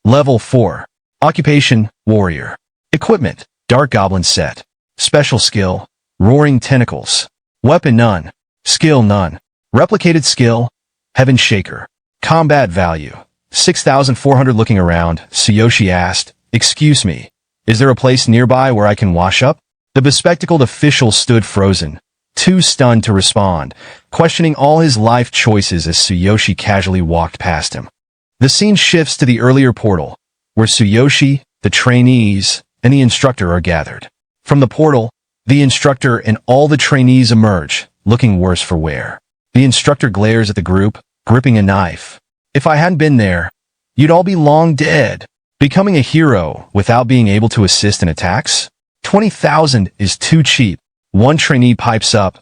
Level 4. Occupation, Warrior. Equipment, Dark Goblin set. Special skill, Roaring Tentacles. Weapon none. Skill none. Replicated skill, Heaven Shaker. Combat value, 6,400. Looking around, Tsuyoshi asked, excuse me, is there a place nearby where I can wash up? The bespectacled official stood frozen, too stunned to respond, questioning all his life choices as Tsuyoshi casually walked past him. The scene shifts to the earlier portal, where Tsuyoshi, the trainees, and the instructor are gathered. From the portal, the instructor and all the trainees emerge, looking worse for wear. The instructor glares at the group, gripping a knife. If I hadn't been there, you'd all be long dead. Becoming a hero without being able to assist in attacks? 20,000 is too cheap. One trainee pipes up.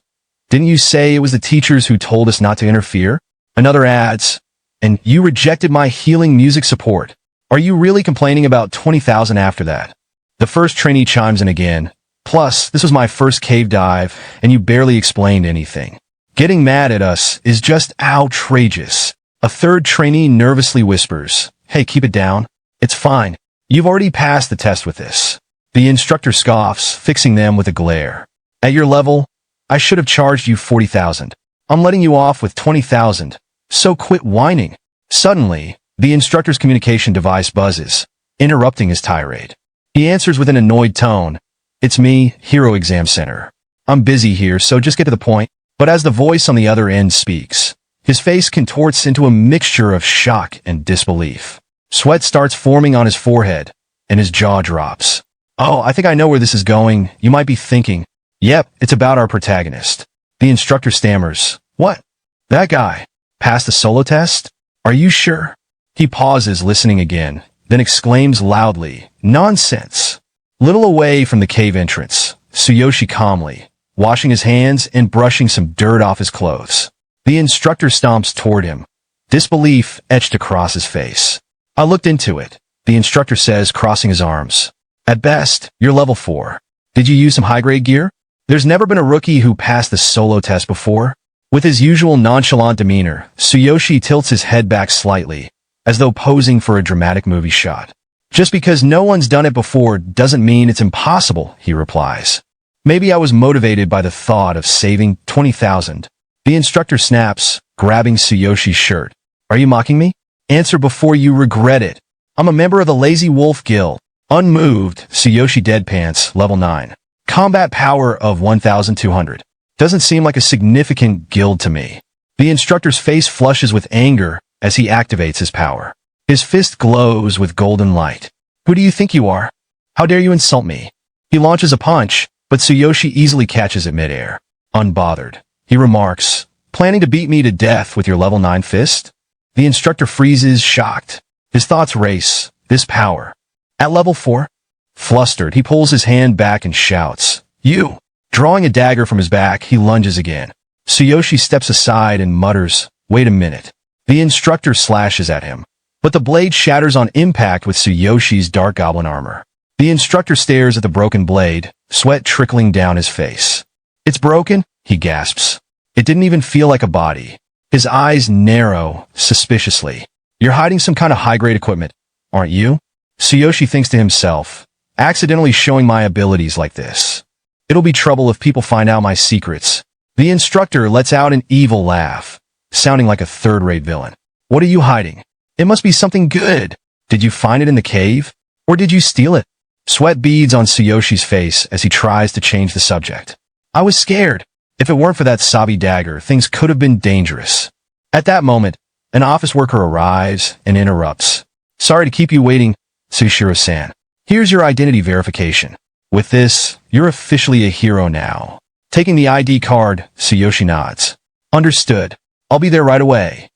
Didn't you say it was the teachers who told us not to interfere? Another adds, and you rejected my healing music support. Are you really complaining about 20,000 after that? The first trainee chimes in again. Plus, this was my first cave dive, and you barely explained anything. Getting mad at us is just outrageous. A third trainee nervously whispers, hey, keep it down. It's fine. You've already passed the test with this. The instructor scoffs, fixing them with a glare. At your level, I should have charged you 40,000. I'm letting you off with 20,000. So quit whining. Suddenly, the instructor's communication device buzzes, interrupting his tirade. He answers with an annoyed tone. It's me, Hero Exam Center. I'm busy here, so just get to the point. But as the voice on the other end speaks, his face contorts into a mixture of shock and disbelief. Sweat starts forming on his forehead, and his jaw drops. Oh, I think I know where this is going. You might be thinking, yep, it's about our protagonist. The instructor stammers. What? That guy. Passed the solo test? Are you sure? He pauses, listening again, then exclaims loudly, nonsense. Little away from the cave entrance, Tsuyoshi calmly, washing his hands and brushing some dirt off his clothes. The instructor stomps toward him, disbelief etched across his face. I looked into it, the instructor says, crossing his arms. At best, you're level 4. Did you use some high-grade gear? There's never been a rookie who passed the solo test before. With his usual nonchalant demeanor, Tsuyoshi tilts his head back slightly, as though posing for a dramatic movie shot. Just because no one's done it before doesn't mean it's impossible, he replies. Maybe I was motivated by the thought of saving 20,000. The instructor snaps, grabbing Tsuyoshi's shirt. Are you mocking me? Answer before you regret it. I'm a member of the Lazy Wolf Guild. Unmoved, Tsuyoshi deadpants, level 9. Combat power of 1,200. Doesn't seem like a significant guild to me. The instructor's face flushes with anger as he activates his power. His fist glows with golden light. Who do you think you are? How dare you insult me? He launches a punch, but Tsuyoshi easily catches it midair. Unbothered, he remarks, planning to beat me to death with your level 9 fist? The instructor freezes, shocked. His thoughts race. This power. At level 4? Flustered, he pulls his hand back and shouts, You! Drawing a dagger from his back, he lunges again. Tsuyoshi steps aside and mutters, Wait a minute. The instructor slashes at him, but the blade shatters on impact with Tsuyoshi's dark goblin armor. The instructor stares at the broken blade, sweat trickling down his face. It's broken, he gasps. It didn't even feel like a body. His eyes narrow, suspiciously. You're hiding some kind of high-grade equipment, aren't you? Tsuyoshi thinks to himself, accidentally showing my abilities like this. It'll be trouble if people find out my secrets. The instructor lets out an evil laugh, sounding like a third-rate villain. What are you hiding? It must be something good. Did you find it in the cave? Or did you steal it? Sweat beads on Tsuyoshi's face as he tries to change the subject. I was scared. If it weren't for that Sabi dagger, things could have been dangerous. At that moment, an office worker arrives and interrupts. Sorry to keep you waiting, Tsushiro-san. Here's your identity verification. With this, you're officially a hero now. Taking the ID card, Tsuyoshi nods. Understood. I'll be there right away.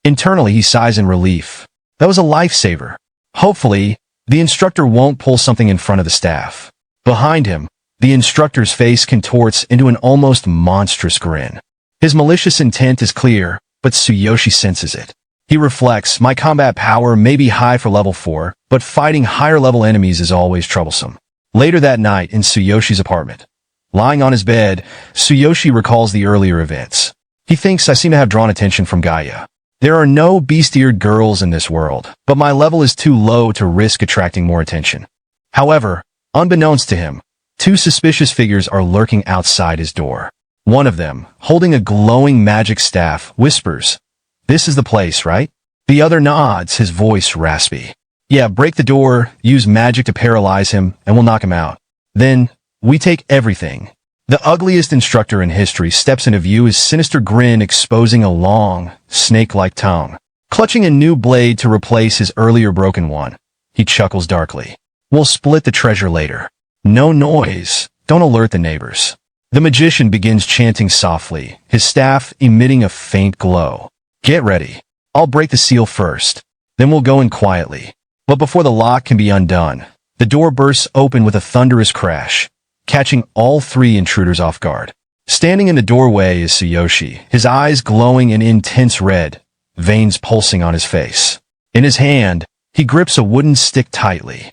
Internally, he sighs in relief. That was a lifesaver. Hopefully, the instructor won't pull something in front of the staff. Behind him, the instructor's face contorts into an almost monstrous grin. His malicious intent is clear, but Tsuyoshi senses it. He reflects, my combat power may be high for level 4, but fighting higher-level enemies is always troublesome. Later that night in Tsuyoshi's apartment, lying on his bed, Tsuyoshi recalls the earlier events. He thinks I seem to have drawn attention from Gaia. There are no beast-eared girls in this world, but my level is too low to risk attracting more attention. However, unbeknownst to him, 2 suspicious figures are lurking outside his door. One of them, holding a glowing magic staff, whispers, This is the place, right? The other nods, his voice raspy. Yeah, break the door, use magic to paralyze him, and we'll knock him out. Then, we take everything. The ugliest instructor in history steps into view, his sinister grin exposing a long, snake-like tongue. Clutching a new blade to replace his earlier broken one, he chuckles darkly. We'll split the treasure later. No noise. Don't alert the neighbors. The magician begins chanting softly, his staff emitting a faint glow. Get ready. I'll break the seal first. Then we'll go in quietly. But before the lock can be undone, the door bursts open with a thunderous crash, catching all 3 intruders off guard. Standing in the doorway is Tsuyoshi, his eyes glowing an intense red, veins pulsing on his face. In his hand, he grips a wooden stick tightly.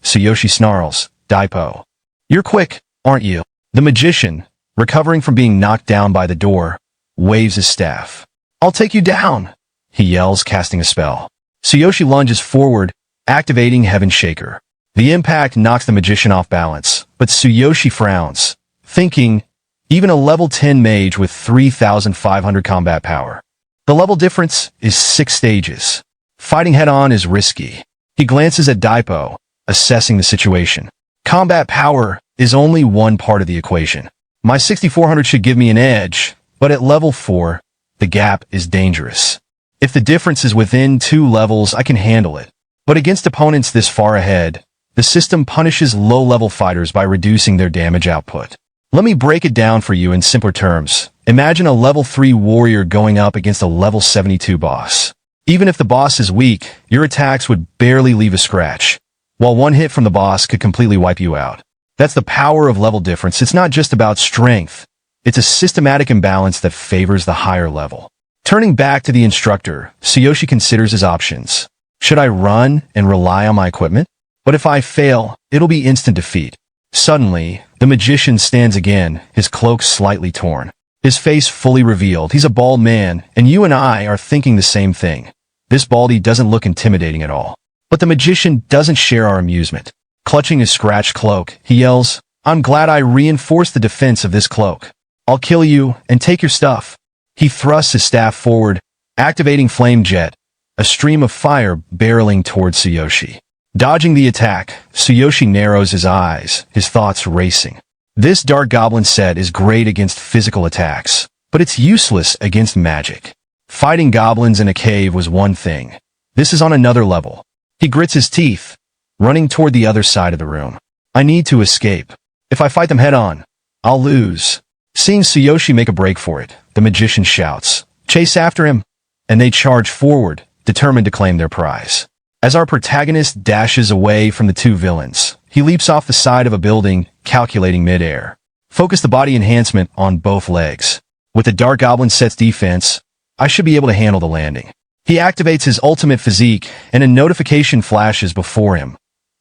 Tsuyoshi snarls, Daipo. You're quick, aren't you? The magician, recovering from being knocked down by the door, waves his staff. I'll take you down, he yells, casting a spell. Tsuyoshi lunges forward, activating Heaven Shaker. The impact knocks the magician off balance, but Tsuyoshi frowns, thinking, even a level 10 mage with 3,500 combat power. The level difference is 6 stages. Fighting head-on is risky. He glances at Daipo, assessing the situation. Combat power is only one part of the equation. My 6,400 should give me an edge, but at level 4, the gap is dangerous. If the difference is within 2 levels, I can handle it. But against opponents this far ahead, The system punishes low-level fighters by reducing their damage output. Let me break it down for you in simpler terms. Imagine a level 3 warrior going up against a level 72 boss. Even if the boss is weak, your attacks would barely leave a scratch, while one hit from the boss could completely wipe you out. That's the power of level difference. It's not just about strength. It's a systematic imbalance that favors the higher level. Turning back to the instructor, Tsuyoshi considers his options. Should I run and rely on my equipment? But if I fail, it'll be instant defeat. Suddenly, the magician stands again, his cloak slightly torn, his face fully revealed. He's a bald man, and you and I are thinking the same thing. This baldy doesn't look intimidating at all. But the magician doesn't share our amusement. Clutching his scratched cloak, he yells, "I'm glad I reinforced the defense of this cloak. I'll kill you and take your stuff." He thrusts his staff forward, activating Flame Jet, a stream of fire barreling towards Tsuyoshi. Dodging the attack, Tsuyoshi narrows his eyes, his thoughts racing. This Dark Goblin set is great against physical attacks, but it's useless against magic. Fighting goblins in a cave was one thing. This is on another level. He grits his teeth, running toward the other side of the room. I need to escape. If I fight them head-on, I'll lose. Seeing Tsuyoshi make a break for it, the magician shouts, "Chase after him!" And they charge forward, determined to claim their prize. As our protagonist dashes away from the two villains, he leaps off the side of a building, calculating mid-air. Focus the body enhancement on both legs. With the Dark Goblin set's defense, I should be able to handle the landing. He activates his ultimate physique, and a notification flashes before him.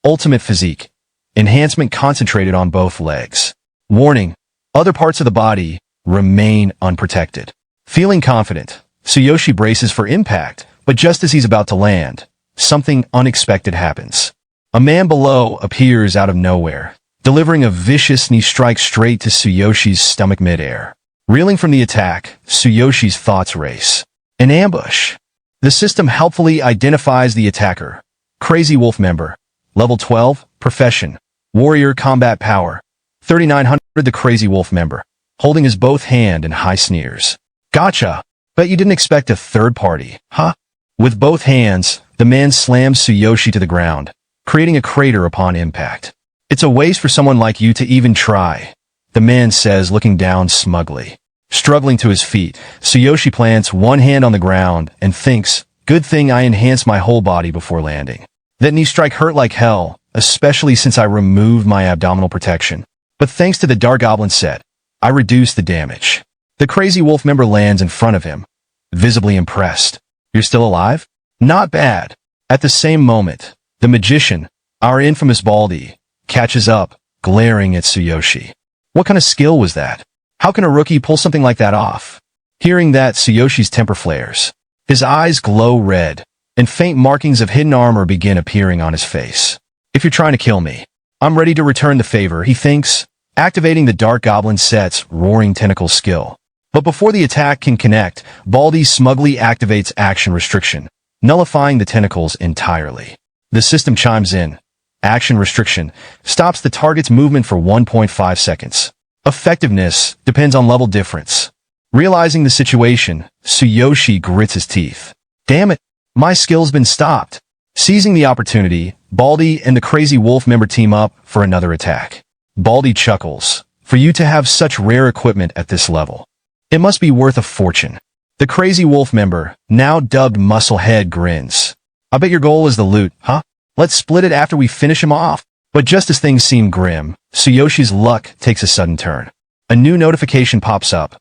Ultimate physique. Enhancement concentrated on both legs. Warning. Other parts of the body remain unprotected. Feeling confident, Tsuyoshi braces for impact, but just as he's about to land, something unexpected happens. A man below appears out of nowhere, delivering a vicious knee strike straight to Tsuyoshi's stomach mid-air. Reeling from the attack, Tsuyoshi's thoughts race. An ambush. The system helpfully identifies the attacker. Crazy Wolf member. Level 12, Profession. Warrior Combat Power. 3900. The Crazy Wolf member, holding his both hand and high sneers. "Gotcha. Bet you didn't expect a third party, huh?" With both hands, the man slams Tsuyoshi to the ground, creating a crater upon impact. "It's a waste for someone like you to even try," the man says, looking down smugly. Struggling to his feet, Tsuyoshi plants one hand on the ground and thinks, "Good thing I enhanced my whole body before landing. That knee strike hurt like hell, especially since I removed my abdominal protection. But thanks to the Dark Goblin set, I reduced the damage." The Crazy Wolf member lands in front of him, visibly impressed. "You're still alive? Not bad." At the same moment, the magician, our infamous Baldy, catches up, glaring at Tsuyoshi. What kind of skill was that? How can a rookie pull something like that off? Hearing that, Tsuyoshi's temper flares. His eyes glow red, and faint markings of hidden armor begin appearing on his face. "If you're trying to kill me, I'm ready to return the favor," he thinks, activating the Dark Goblin set's Roaring Tentacle skill. But before the attack can connect, Baldy smugly activates Action Restriction, nullifying the tentacles entirely. The system chimes in. Action Restriction stops the target's movement for 1.5 seconds. Effectiveness depends on level difference. Realizing the situation, Tsuyoshi grits his teeth. "Damn it, my skill's been stopped." Seizing the opportunity, Baldy and the Crazy Wolf member team up for another attack. Baldy chuckles. "For you to have such rare equipment at this level, it must be worth a fortune." The Crazy Wolf member, now dubbed Musclehead, grins. "I bet your goal is the loot, huh? Let's split it after we finish him off." But just as things seem grim, Tsuyoshi's luck takes a sudden turn. A new notification pops up.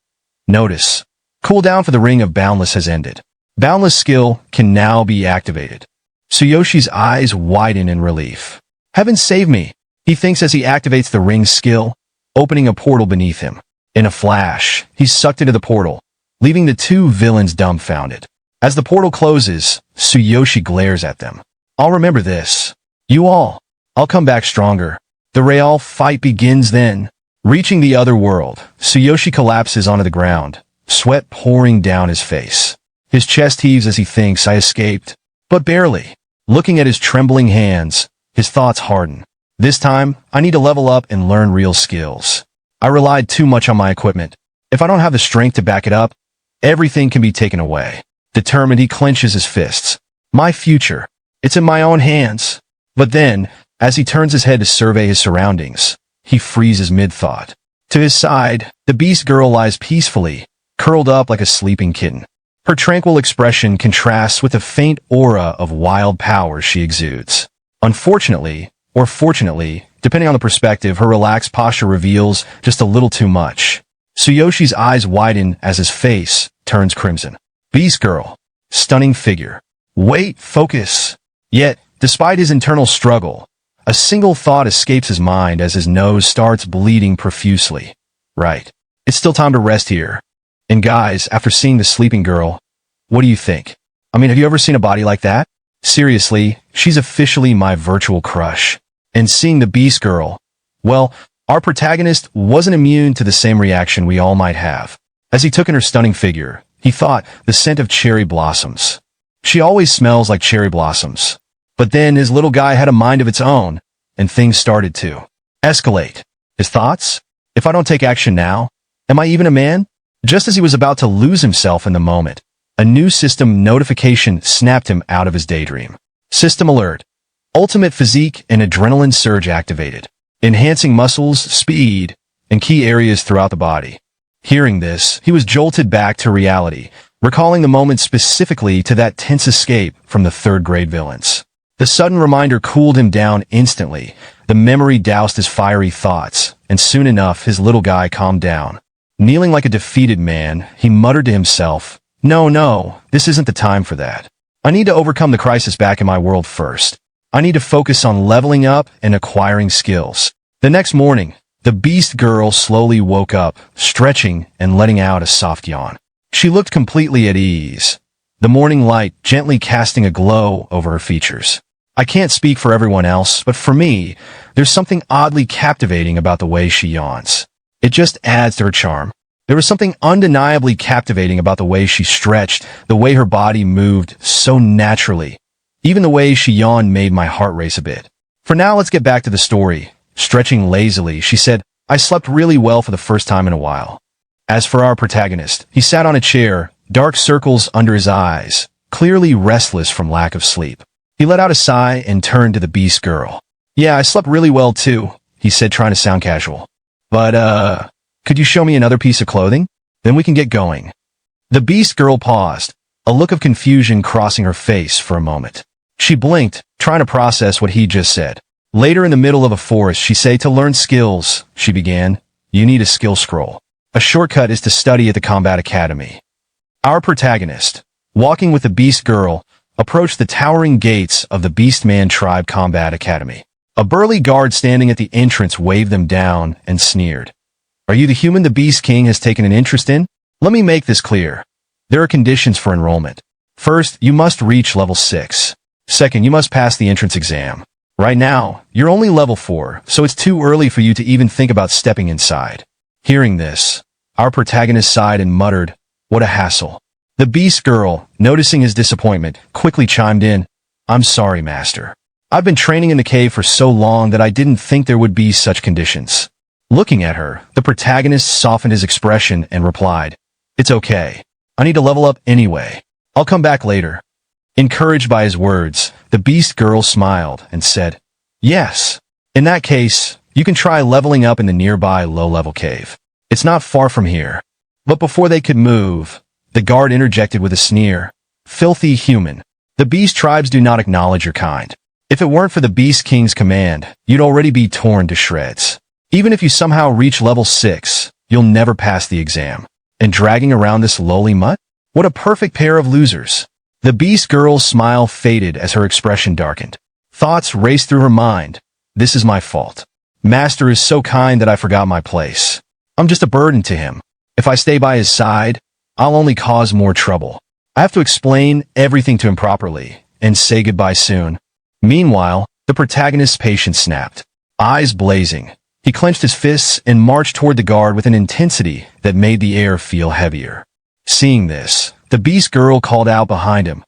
Notice. Cooldown for the Ring of Boundless has ended. Boundless skill can now be activated. Tsuyoshi's eyes widen in relief. "Heaven save me," he thinks as he activates the ring's skill, opening a portal beneath him. In a flash, he's sucked into the portal, leaving the two villains dumbfounded. As the portal closes, Tsuyoshi glares at them. "I'll remember this. You all. I'll come back stronger." The real fight begins then. Reaching the other world, Tsuyoshi collapses onto the ground, sweat pouring down his face. His chest heaves as he thinks, "I escaped." But barely. Looking at his trembling hands, his thoughts harden. "This time, I need to level up and learn real skills. I relied too much on my equipment. If I don't have the strength to back it up, everything can be taken away." Determined, he clenches his fists. "My future. It's in my own hands." But then, As he turns his head to survey his surroundings, he freezes mid-thought. To his side, the beast girl lies peacefully, curled up like a sleeping kitten. Her tranquil expression contrasts with the faint aura of wild power she exudes. Unfortunately, or fortunately, depending on the perspective, her relaxed posture reveals just a little too much. Tsuyoshi's eyes widen as his face turns crimson. Beast girl. Stunning figure. Wait, focus. Yet, despite his internal struggle, a single thought escapes his mind as his nose starts bleeding profusely. Right. It's still time to rest here. And guys, after seeing the sleeping girl, what do you think? I mean, have you ever seen a body like that? Seriously, she's officially my virtual crush. And seeing the beast girl, well, our protagonist wasn't immune to the same reaction we all might have. As he took in her stunning figure, he thought the scent of cherry blossoms. She always smells like cherry blossoms. But then his little guy had a mind of its own, and things started to escalate. His thoughts? If I don't take action now, am I even a man? Just as he was about to lose himself in the moment, a new system notification snapped him out of his daydream. System alert. Ultimate physique and adrenaline surge activated, enhancing muscles, speed, and key areas throughout the body. Hearing this, he was jolted back to reality, recalling the moment specifically to that tense escape from the third-grade villains. The sudden reminder cooled him down instantly. The memory doused his fiery thoughts, and soon enough his little guy calmed down. Kneeling like a defeated man, he muttered to himself, No, this isn't the time for that. I need to overcome the crisis back in my world first. I need to focus on leveling up and acquiring skills. The next morning, the beast girl slowly woke up, stretching and letting out a soft yawn. She looked completely at ease, the morning light gently casting a glow over her features. I can't speak for everyone else, but for me, there's something oddly captivating about the way she yawns. It just adds to her charm. There was something undeniably captivating about the way she stretched, the way her body moved so naturally. Even the way she yawned made my heart race a bit. For now, let's get back to the story. Stretching lazily, she said, I slept really well for the first time in a while. As for our protagonist, he sat on a chair, dark circles under his eyes, clearly restless from lack of sleep. He let out a sigh and turned to the beast girl. Yeah, I slept really well too, he said, trying to sound casual. But, could you show me another piece of clothing? Then we can get going. The beast girl paused, a look of confusion crossing her face for a moment. She blinked, trying to process what he just said. Later in the middle of a forest, she said, to learn skills, she began, you need a skill scroll. A shortcut is to study at the Combat Academy. Our protagonist, walking with the beast girl, approached the towering gates of the Beastman Tribe Combat Academy. A burly guard standing at the entrance waved them down and sneered. Are you the human the Beast King has taken an interest in? Let me make this clear. There are conditions for enrollment. First, you must reach level 6. Second, you must pass the entrance exam. Right now, you're only level 4, so it's too early for you to even think about stepping inside. Hearing this, our protagonist sighed and muttered, what a hassle. The beast girl, noticing his disappointment, quickly chimed in, I'm sorry, master. I've been training in the cave for so long that I didn't think there would be such conditions. Looking at her, the protagonist softened his expression and replied, It's okay. I need to level up anyway. I'll come back later. Encouraged by his words, the beast girl smiled and said, Yes. In that case, you can try leveling up in the nearby low-level cave. It's not far from here. But before they could move, the guard interjected with a sneer. Filthy human. The beast tribes do not acknowledge your kind. If it weren't for the Beast King's command, you'd already be torn to shreds. Even if you somehow reach level 6, you'll never pass the exam. And dragging around this lowly mutt? What a perfect pair of losers. The beast girl's smile faded as her expression darkened. Thoughts raced through her mind. This is my fault. Master is so kind that I forgot my place. I'm just a burden to him. If I stay by his side, I'll only cause more trouble. I have to explain everything to him properly and say goodbye soon. Meanwhile, the protagonist's patience snapped. Eyes blazing, he clenched his fists and marched toward the guard with an intensity that made the air feel heavier. Seeing this, the beast girl called out behind him.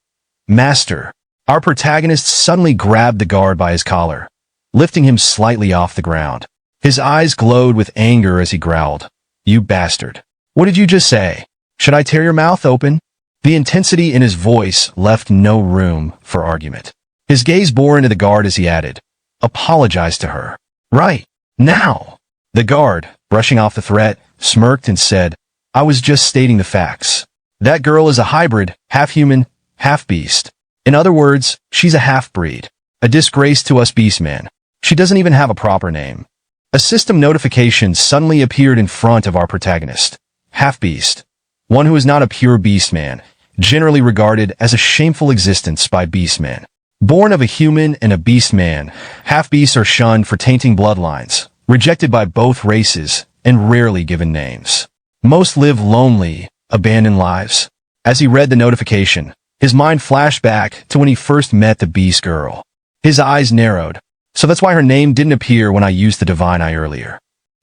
Master. Our protagonist suddenly grabbed the guard by his collar, lifting him slightly off the ground. His eyes glowed with anger as he growled. You bastard. What did you just say? Should I tear your mouth open? The intensity in his voice left no room for argument. His gaze bore into the guard as he added, apologize to her. Right. Now. The guard, brushing off the threat, smirked and said, I was just stating the facts. That girl is a hybrid, half-human, half-beast. In other words, she's a half-breed. A disgrace to us beastmen. She doesn't even have a proper name. A system notification suddenly appeared in front of our protagonist. Half-beast. One who is not a pure beastman, generally regarded as a shameful existence by beastmen. Born of a human and a beastman, half-beasts are shunned for tainting bloodlines, rejected by both races, and rarely given names. Most live lonely, abandoned lives. As he read the notification, his mind flashed back to when he first met the beast girl. His eyes narrowed. So that's why her name didn't appear when I used the divine eye earlier.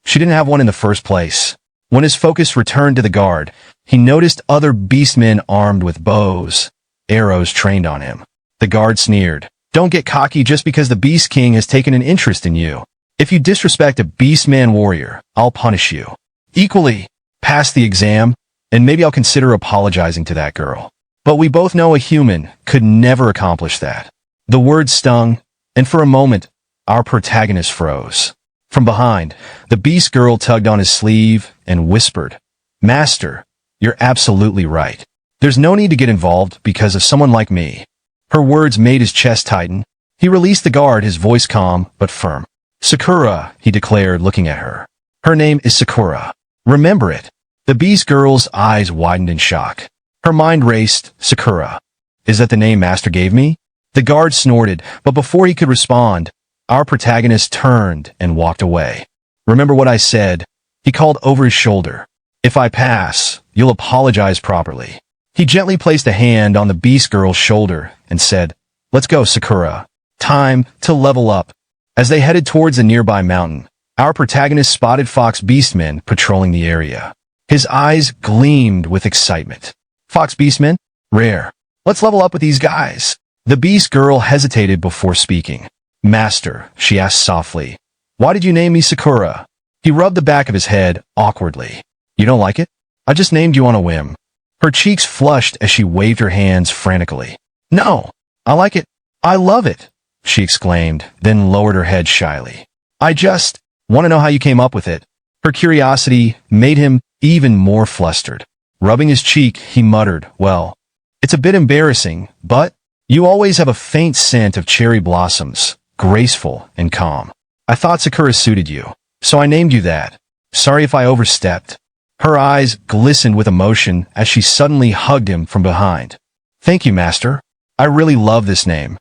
She didn't have one in the first place. When his focus returned to the guard, he noticed other beastmen armed with bows, arrows trained on him. The guard sneered. Don't get cocky just because the Beast King has taken an interest in you. If you disrespect a beastman warrior, I'll punish you. Equally, pass the exam, and maybe I'll consider apologizing to that girl. But we both know a human could never accomplish that. The word stung, and for a moment, our protagonist froze. From behind, the beast girl tugged on his sleeve and whispered, Master, you're absolutely right. There's no need to get involved because of someone like me. Her words made his chest tighten. He released the guard, his voice calm but firm. Sakura, he declared, looking at her. Her name is Sakura. Remember it. The beast girl's eyes widened in shock. Her mind raced. Sakura. Is that the name Master gave me? The guard snorted, but before he could respond, our protagonist turned and walked away. Remember what I said? He called over his shoulder. If I pass, you'll apologize properly. He gently placed a hand on the beast girl's shoulder and said, Let's go, Sakura. Time to level up. As they headed towards a nearby mountain, our protagonist spotted fox beastmen patrolling the area. His eyes gleamed with excitement. Fox beastmen? Rare. Let's level up with these guys. The beast girl hesitated before speaking. Master, she asked softly, why did you name me Sakura? He rubbed the back of his head awkwardly. You don't like it? I just named you on a whim. Her cheeks flushed as she waved her hands frantically. No, I like it. I love it, she exclaimed, then lowered her head shyly. I just want to know how you came up with it. Her curiosity made him even more flustered. Rubbing his cheek, he muttered, Well, it's a bit embarrassing, but you always have a faint scent of cherry blossoms, graceful and calm. I thought Sakura suited you, so I named you that. Sorry if I overstepped. Her eyes glistened with emotion as she suddenly hugged him from behind. Thank you, Master. I really love this name.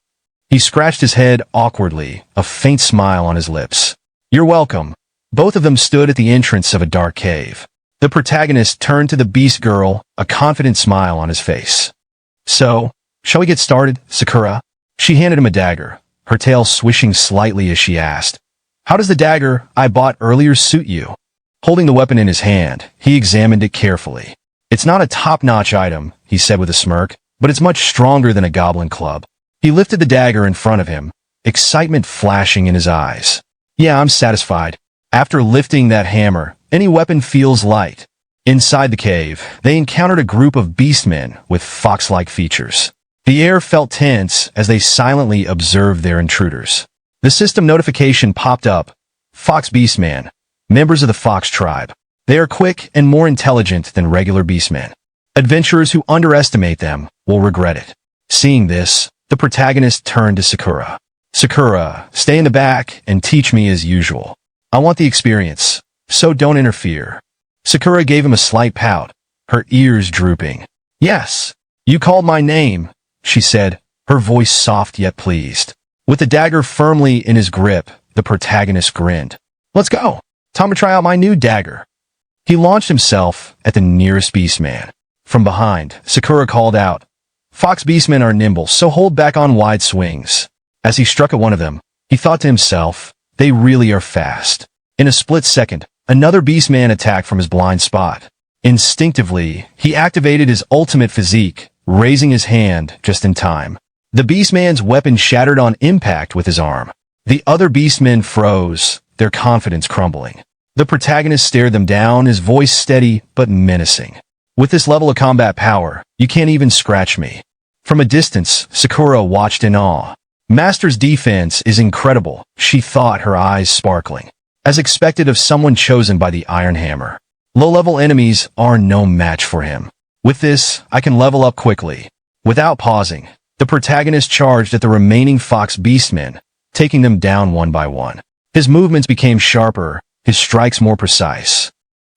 He scratched his head awkwardly, a faint smile on his lips. You're welcome. Both of them stood at the entrance of a dark cave. The protagonist turned to the beast girl, a confident smile on his face. So, shall we get started, Sakura? She handed him a dagger, her tail swishing slightly as she asked, How does the dagger I bought earlier suit you? Holding the weapon in his hand, he examined it carefully. It's not a top-notch item, he said with a smirk, but it's much stronger than a goblin club. He lifted the dagger in front of him, excitement flashing in his eyes. Yeah, I'm satisfied. After lifting that hammer, any weapon feels light. Inside the cave, they encountered a group of beastmen with fox-like features. The air felt tense as they silently observed their intruders. The system notification popped up. Fox beastman, members of the fox tribe. They are quick and more intelligent than regular beastmen. Adventurers who underestimate them will regret it. Seeing this, the protagonist turned to Sakura. Sakura, stay in the back and teach me as usual. I want the experience, so don't interfere. Sakura gave him a slight pout, her ears drooping. Yes, you called my name, she said, her voice soft yet pleased. With the dagger firmly in his grip, the protagonist grinned. Let's go. Time to try out my new dagger. He launched himself at the nearest beastman. From behind, Sakura called out, Fox beastmen are nimble, so hold back on wide swings. As he struck at one of them, he thought to himself, they really are fast. In a split second, another beastman attacked from his blind spot. Instinctively, he activated his ultimate physique, raising his hand just in time. The beastman's weapon shattered on impact with his arm. The other beastmen froze, their confidence crumbling. The protagonist stared them down, his voice steady but menacing. With this level of combat power, you can't even scratch me. From a distance, Sakura watched in awe. Master's defense is incredible, she thought, her eyes sparkling. As expected of someone chosen by the Iron Hammer. Low-level enemies are no match for him. With this, I can level up quickly. Without pausing, the protagonist charged at the remaining Fox beastmen, taking them down one by one. His movements became sharper, his strikes more precise.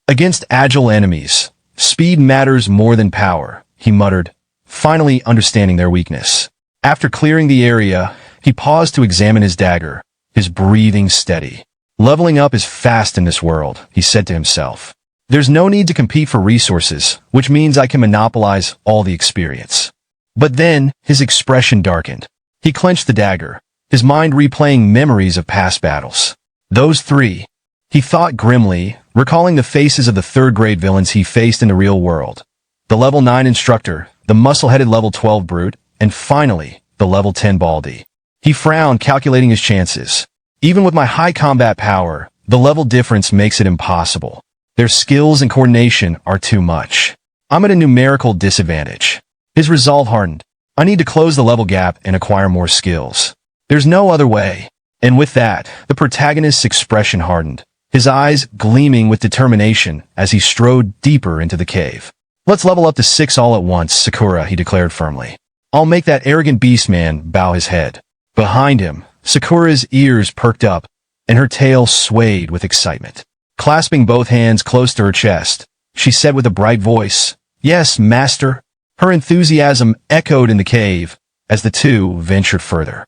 Against agile enemies, speed matters more than power, he muttered, finally understanding their weakness. After clearing the area, he paused to examine his dagger, his breathing steady. Leveling up is fast in this world, he said to himself. There's no need to compete for resources, which means I can monopolize all the experience. But then, his expression darkened. He clenched the dagger, his mind replaying memories of past battles. Those three, he thought grimly, recalling the faces of the third-grade villains he faced in the real world. The level 9 instructor, the muscle-headed level 12 brute, and finally, the level 10 Baldy. He frowned, calculating his chances. Even with my high combat power, the level difference makes it impossible. Their skills and coordination are too much. I'm at a numerical disadvantage. His resolve hardened. I need to close the level gap and acquire more skills. There's no other way. And with that, the protagonist's expression hardened, his eyes gleaming with determination as he strode deeper into the cave. Let's level up to 6 all at once, Sakura, he declared firmly. I'll make that arrogant beastman bow his head. Behind him, Sakura's ears perked up, and her tail swayed with excitement. Clasping both hands close to her chest, she said with a bright voice, Yes, master. Her enthusiasm echoed in the cave as the two ventured further.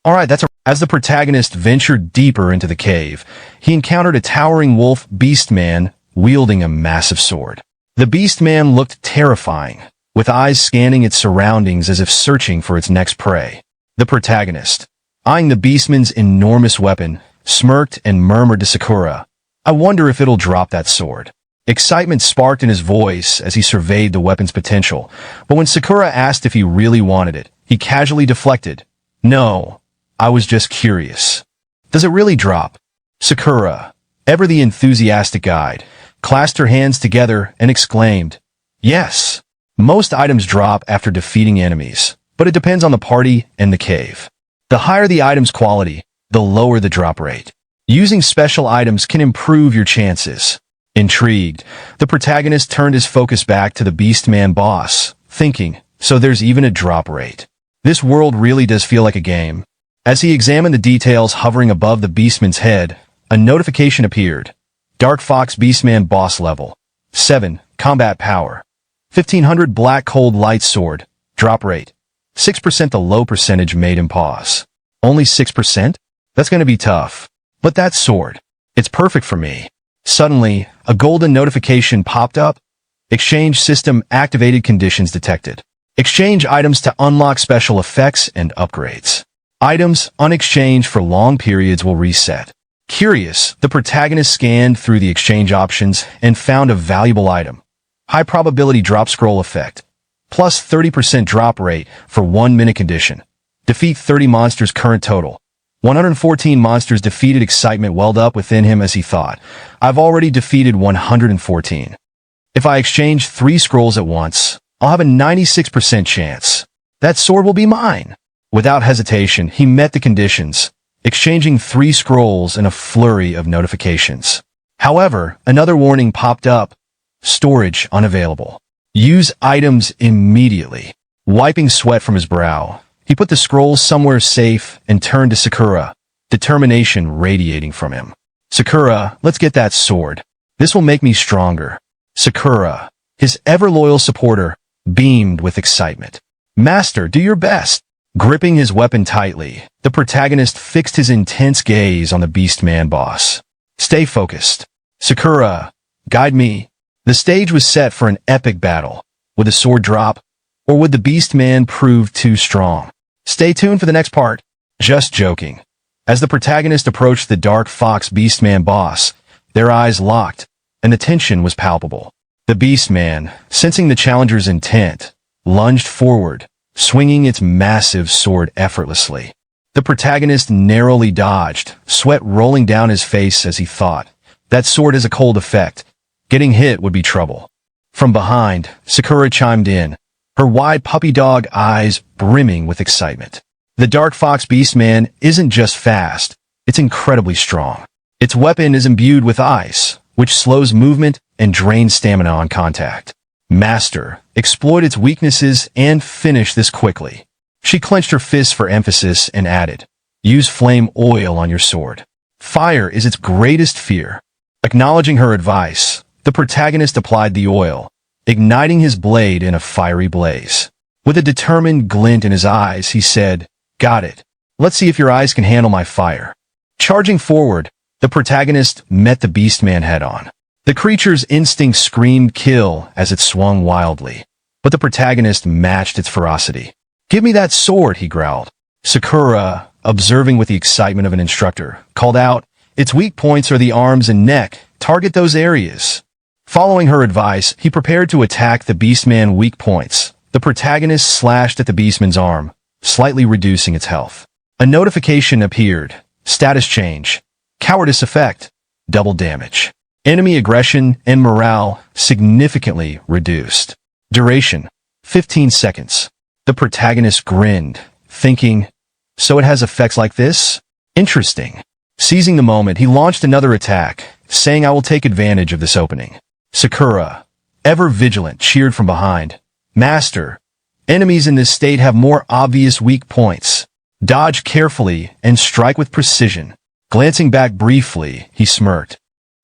As the protagonist ventured deeper into the cave, he encountered a towering wolf beastman wielding a massive sword. The beastman looked terrifying, with eyes scanning its surroundings as if searching for its next prey. The protagonist, eyeing the beastman's enormous weapon, smirked and murmured to Sakura, I wonder if it'll drop that sword. Excitement sparked in his voice as he surveyed the weapon's potential, but when Sakura asked if he really wanted it, he casually deflected. No, I was just curious. Does it really drop? Sakura, ever the enthusiastic guide, clasped her hands together and exclaimed, Yes. Most items drop after defeating enemies, but it depends on the party and the cave. The higher the item's quality, the lower the drop rate. Using special items can improve your chances. Intrigued, the protagonist turned his focus back to the Beastman boss, thinking, so there's even a drop rate. This world really does feel like a game. As he examined the details hovering above the Beastman's head, a notification appeared. Dark Fox Beastman boss level. 7. Combat power. 1500 Black Cold Light Sword. Drop rate. 6%. The low percentage made him pause. Only 6%? That's going to be tough. But that sword. It's perfect for me. Suddenly, a golden notification popped up. Exchange system activated, conditions detected. Exchange items to unlock special effects and upgrades. Items on exchange for long periods will reset. Curious, the protagonist scanned through the exchange options and found a valuable item. High probability drop scroll effect. Plus 30% drop rate for 1 minute condition. Defeat 30 monsters. Current total. 114 monsters defeated. Excitement welled up within him as he thought, I've already defeated 114. If I exchange 3 scrolls at once, I'll have a 96% chance. That sword will be mine. Without hesitation, he met the conditions, exchanging 3 scrolls in a flurry of notifications. However, another warning popped up. Storage unavailable. Use items immediately. Wiping sweat from his brow, he put the scrolls somewhere safe and turned to Sakura, determination radiating from him. Sakura, let's get that sword. This will make me stronger. Sakura, his ever-loyal supporter, beamed with excitement. Master, do your best. Gripping his weapon tightly, the protagonist fixed his intense gaze on the Beastman boss. Stay focused. Sakura, guide me. The stage was set for an epic battle. Would the sword drop? Or would the Beastman prove too strong? Stay tuned for the next part. Just joking. As the protagonist approached the Dark Fox Beastman boss, their eyes locked, and the tension was palpable. The Beastman, sensing the challenger's intent, lunged forward, swinging its massive sword effortlessly. The protagonist narrowly dodged, sweat rolling down his face as he thought, that sword has a cold effect. Getting hit would be trouble. From behind, Sakura chimed in, her wide puppy dog eyes brimming with excitement. The Dark Fox Beastman isn't just fast, it's incredibly strong. Its weapon is imbued with ice, which slows movement and drains stamina on contact. Master, exploit its weaknesses and finish this quickly. She clenched her fists for emphasis and added, use flame oil on your sword. Fire is its greatest fear. Acknowledging her advice, the protagonist applied the oil, igniting his blade in a fiery blaze. With a determined glint in his eyes, he said, got it. Let's see if your eyes can handle my fire. Charging forward, the protagonist met the beastman head-on. The creature's instinct screamed kill as it swung wildly, but the protagonist matched its ferocity. Give me that sword, he growled. Sakura, observing with the excitement of an instructor, called out, its weak points are the arms and neck. Target those areas. Following her advice, he prepared to attack the beastman's weak points. The protagonist slashed at the beastman's arm, slightly reducing its health. A notification appeared. Status change. Cowardice effect. Double damage. Enemy aggression and morale significantly reduced. Duration. 15 seconds. The protagonist grinned, thinking, so it has effects like this? Interesting. Seizing the moment, he launched another attack, saying I will take advantage of this opening. Sakura, ever vigilant, cheered from behind. Master, enemies in this state have more obvious weak points. Dodge carefully and strike with precision. Glancing back briefly, he smirked.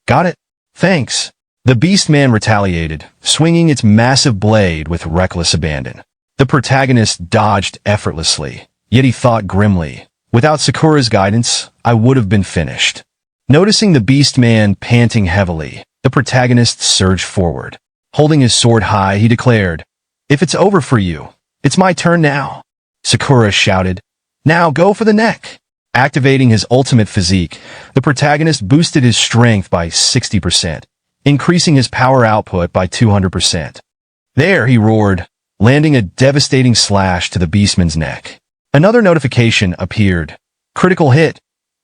Got it? Thanks. The beastman retaliated, swinging its massive blade with reckless abandon. The protagonist dodged effortlessly, yet he thought grimly, without Sakura's guidance, I would have been finished. Noticing the beastman panting heavily, the protagonist surged forward. Holding his sword high, he declared, if it's over for you, it's my turn now. Sakura shouted, now go for the neck. Activating his ultimate physique, the protagonist boosted his strength by 60%, increasing his power output by 200%. There, he roared, landing a devastating slash to the beastman's neck. Another notification appeared. Critical hit.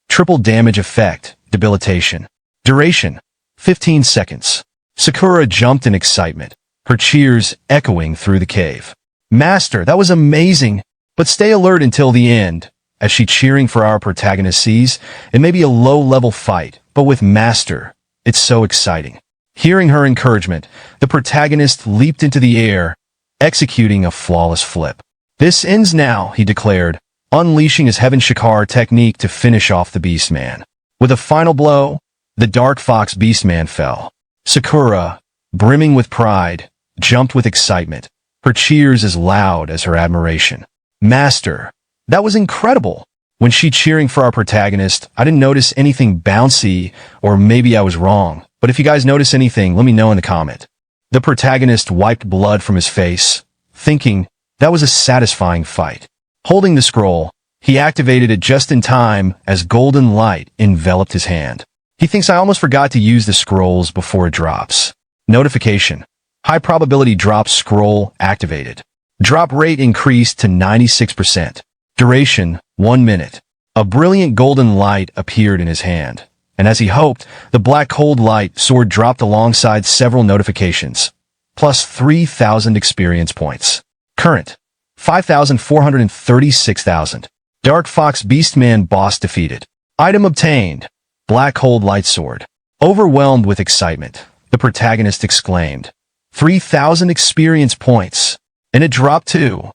Triple damage effect. Debilitation. Duration. 15 seconds. Sakura jumped in excitement, her cheers echoing through the cave. Master, that was amazing, but stay alert until the end. As she cheering for our protagonist sees, it may be a low-level fight, but with Master, it's so exciting. Hearing her encouragement, the protagonist leaped into the air, executing a flawless flip. This ends now, he declared, unleashing his Heaven Shikar technique to finish off the beastman. With a final blow, the Dark Fox beastman fell. Sakura, brimming with pride, jumped with excitement, her cheers as loud as her admiration. Master, that was incredible. When she cheering for our protagonist, I didn't notice anything bouncy, or maybe I was wrong, but if you guys notice anything, let me know in the comment. The protagonist wiped blood from his face, thinking, that was a satisfying fight. Holding the scroll, he activated it just in time as golden light enveloped his hand. He thinks I almost forgot to use the scrolls before it drops. Notification. High probability drop scroll activated. Drop rate increased to 96%. Duration, 1 minute. A brilliant golden light appeared in his hand, and as he hoped, the black cold light sword dropped alongside several notifications, plus 3,000 experience points. Current, 5,436,000. Dark Fox Beastman boss defeated. Item obtained. Black cold light sword. Overwhelmed with excitement, the protagonist exclaimed, 3,000 experience points, and it dropped too.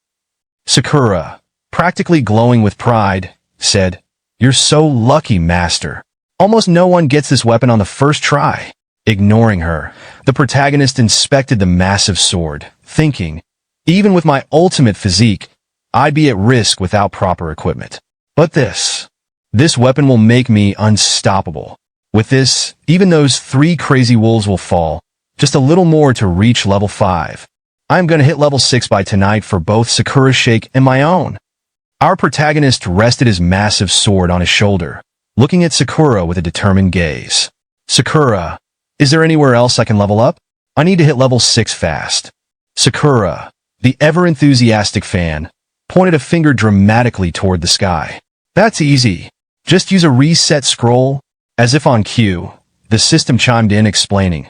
Sakura, practically glowing with pride, said, you're so lucky, Master. Almost no one gets this weapon on the first try. Ignoring her, the protagonist inspected the massive sword, thinking, even with my ultimate physique, I'd be at risk without proper equipment. But this weapon will make me unstoppable. With this, even those 3 crazy wolves will fall, just a little more to reach level 5. I'm gonna hit level 6 by tonight for both Sakura's shake and my own. Our protagonist rested his massive sword on his shoulder, looking at Sakura with a determined gaze. Sakura, is there anywhere else I can level up? I need to hit level 6 fast. Sakura, the ever-enthusiastic fan, pointed a finger dramatically toward the sky. That's easy. Just use a reset scroll. As if on cue, the system chimed in explaining.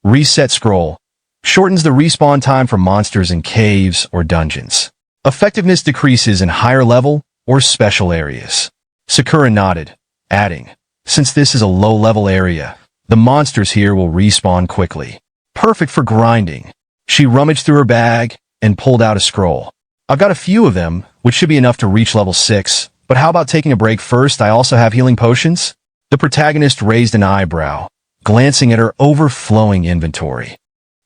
Reset scroll shortens the respawn time for monsters in caves or dungeons. Effectiveness decreases in higher level or special areas? Sakura nodded, adding, since this is a low-level area, the monsters here will respawn quickly. Perfect for grinding. She rummaged through her bag and pulled out a scroll. I've got a few of them, which should be enough to reach level 6, but how about taking a break first? I also have healing potions. The protagonist raised an eyebrow, glancing at her overflowing inventory.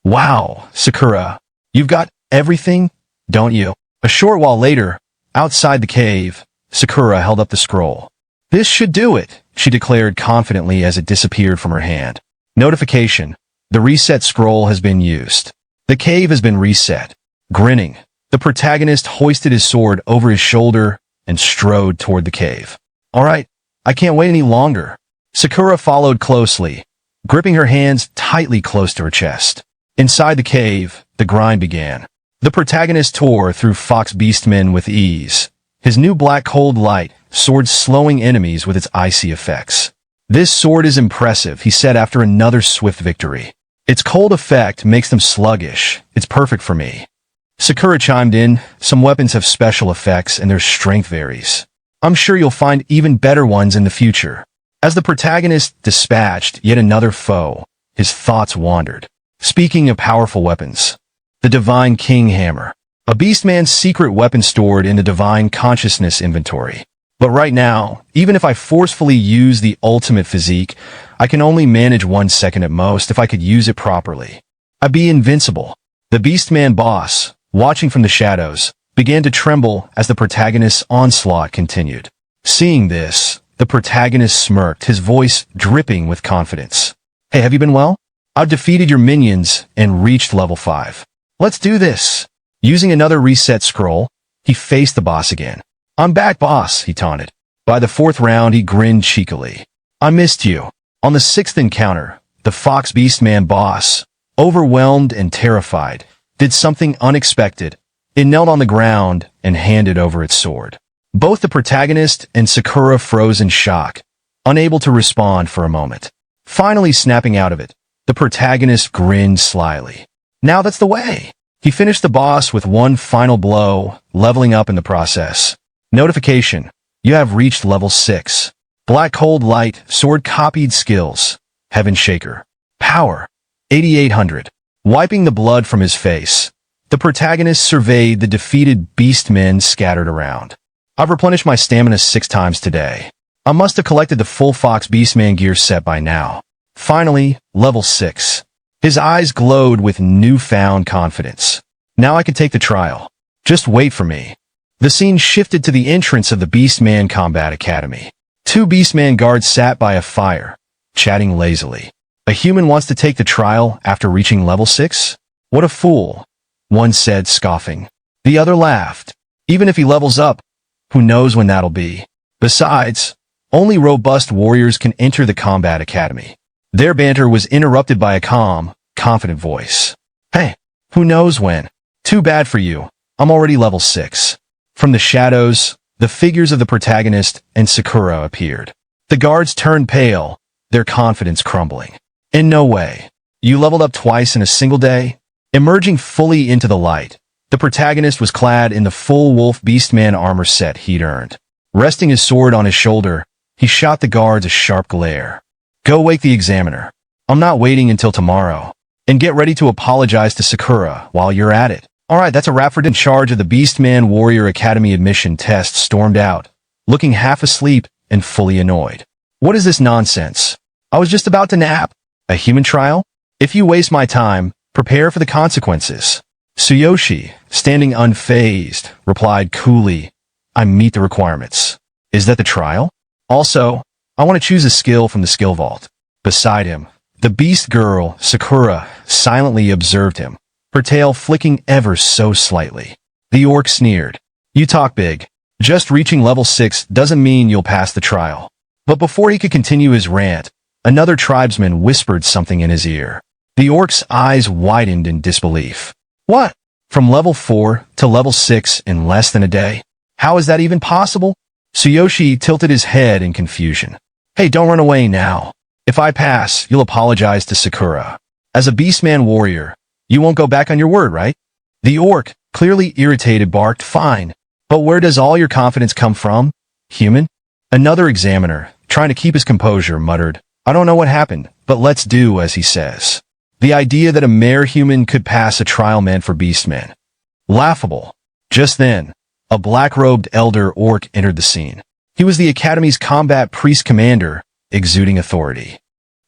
Wow, Sakura, you've got everything, don't you? A short while later, outside the cave, Sakura held up the scroll. This should do it, she declared confidently as it disappeared from her hand. Notification. The reset scroll has been used. The cave has been reset. Grinning, the protagonist hoisted his sword over his shoulder and strode toward the cave. All right, I can't wait any longer. Sakura followed closely, gripping her hands tightly close to her chest. Inside the cave, the grind began. The protagonist tore through fox beastmen with ease. His new black cold light sword slowing enemies with its icy effects. This sword is impressive, he said after another swift victory. Its cold effect makes them sluggish. It's perfect for me. Sakura chimed in, some weapons have special effects and their strength varies. I'm sure you'll find even better ones in the future. As the protagonist dispatched yet another foe, his thoughts wandered. Speaking of powerful weapons, the Divine King Hammer, a beastman's secret weapon stored in the Divine Consciousness inventory. But right now, even if I forcefully use the ultimate physique, I can only manage 1 second at most. If I could use it properly, I'd be invincible. The beastman boss, watching from the shadows, began to tremble as the protagonist's onslaught continued. Seeing this, the protagonist smirked, his voice dripping with confidence. Hey, have you been well? I've defeated your minions and reached level 5. Let's do this. Using another reset scroll, he faced the boss again. I'm back, boss, he taunted. By the 4th round, he grinned cheekily. I missed you. On the 6th encounter, the Fox Beastman boss, overwhelmed and terrified, did something unexpected. It knelt on the ground and handed over its sword. Both the protagonist and Sakura froze in shock, unable to respond for a moment. Finally snapping out of it, the protagonist grinned slyly. Now that's the way. He finished the boss with one final blow, leveling up in the process. Notification. You have reached level 6. Black Cold Light, Sword Copied Skills. Heaven Shaker. Power. 8800. Wiping the blood from his face, the protagonist surveyed the defeated beastmen scattered around. I've replenished my stamina 6 times today. I must have collected the full Fox Beastman gear set by now. Finally, level 6. His eyes glowed with newfound confidence. Now I can take the trial. Just wait for me. The scene shifted to the entrance of the Beastman Combat Academy. 2 Beastman guards sat by a fire, chatting lazily. A human wants to take the trial after reaching level 6? What a fool, one said, scoffing. The other laughed. Even if he levels up, who knows when that'll be? Besides, only robust warriors can enter the Combat Academy. Their banter was interrupted by a calm, confident voice. Hey, who knows when? Too bad for you. I'm already level 6. From the shadows, the figures of the protagonist and Sakura appeared. The guards turned pale, their confidence crumbling. In no way. You leveled up twice in a single day? Emerging fully into the light, the protagonist was clad in the full wolf beastman armor set he'd earned. Resting his sword on his shoulder, he shot the guards a sharp glare. Go wake the examiner. I'm not waiting until tomorrow. And get ready to apologize to Sakura while you're at it. Alright, that's a wrap for in charge of the Beastman Warrior Academy admission test stormed out, looking half asleep and fully annoyed. What is this nonsense? I was just about to nap. A human trial? If you waste my time, prepare for the consequences. Tsuyoshi, standing unfazed, replied coolly, I meet the requirements. Is that the trial? Also, I want to choose a skill from the skill vault. Beside him, the beast girl, Sakura, silently observed him, her tail flicking ever so slightly. The orc sneered. You talk big. Just reaching level 6 doesn't mean you'll pass the trial. But before he could continue his rant, another tribesman whispered something in his ear. The orc's eyes widened in disbelief. What? From level 4 to level 6 in less than a day? How is that even possible? Tsuyoshi tilted his head in confusion. Hey, don't run away now. If I pass, you'll apologize to Sakura. As a beastman warrior, you won't go back on your word, right? The orc, clearly irritated, barked, fine. But where does all your confidence come from? Human? Another examiner, trying to keep his composure, muttered, I don't know what happened, but let's do as he says. The idea that a mere human could pass a trial meant for beastmen. Laughable. Just then, a black-robed elder orc entered the scene. He was the Academy's combat priest commander, exuding authority.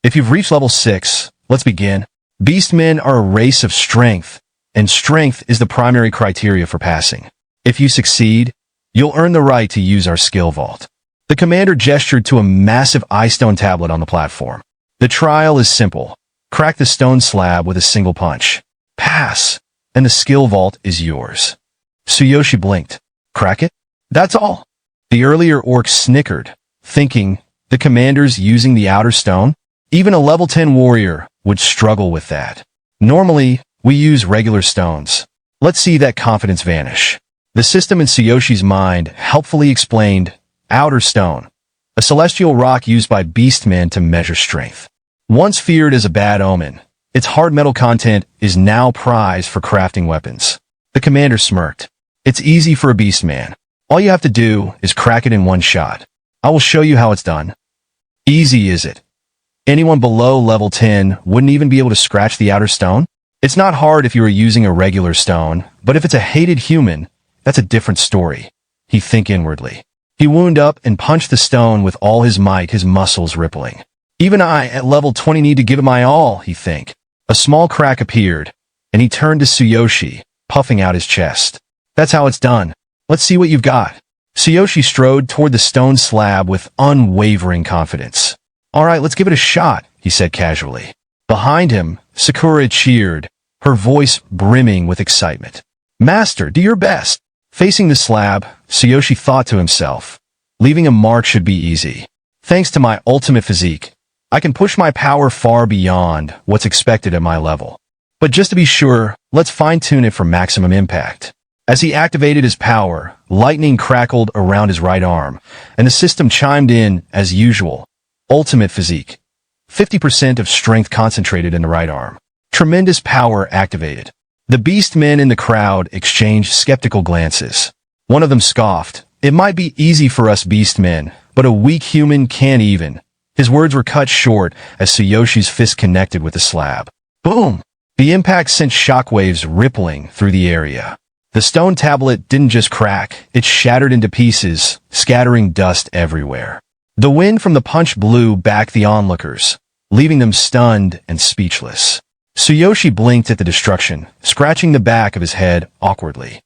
If you've reached level 6, let's begin. Beastmen are a race of strength, and strength is the primary criteria for passing. If you succeed, you'll earn the right to use our skill vault. The commander gestured to a massive eye-stone tablet on the platform. The trial is simple. Crack the stone slab with a single punch. Pass, and the skill vault is yours. Tsuyoshi blinked. Crack it? That's all. The earlier orc snickered, thinking, the commander's using the outer stone? Even a level 10 warrior would struggle with that. Normally, we use regular stones. Let's see that confidence vanish. The system in Tsuyoshi's mind helpfully explained outer stone, a celestial rock used by beastmen to measure strength. Once feared as a bad omen, its hard metal content is now prized for crafting weapons. The commander smirked. It's easy for a beastman. All you have to do is crack it in one shot. I will show you how it's done. Easy, is it? Anyone below level 10 wouldn't even be able to scratch the outer stone? It's not hard if you were using a regular stone, but if it's a hated human, that's a different story. He think inwardly. He wound up and punched the stone with all his might, his muscles rippling. Even I, at level 20, need to give it my all, he think. A small crack appeared, and he turned to Tsuyoshi, puffing out his chest. That's how it's done. Let's see what you've got. Tsuyoshi strode toward the stone slab with unwavering confidence. All right, let's give it a shot, he said casually. Behind him, Sakura cheered, her voice brimming with excitement. Master, do your best. Facing the slab, Tsuyoshi thought to himself, leaving a mark should be easy. Thanks to my ultimate physique, I can push my power far beyond what's expected at my level. But just to be sure, let's fine-tune it for maximum impact. As he activated his power, lightning crackled around his right arm, and the system chimed in as usual. Ultimate physique. 50% of strength concentrated in the right arm. Tremendous power activated. The beastmen in the crowd exchanged skeptical glances. One of them scoffed. It might be easy for us beastmen, but a weak human can't even. His words were cut short as Tsuyoshi's fist connected with the slab. Boom! The impact sent shockwaves rippling through the area. The stone tablet didn't just crack, it shattered into pieces, scattering dust everywhere. The wind from the punch blew back the onlookers, leaving them stunned and speechless. Tsuyoshi blinked at the destruction, scratching the back of his head awkwardly.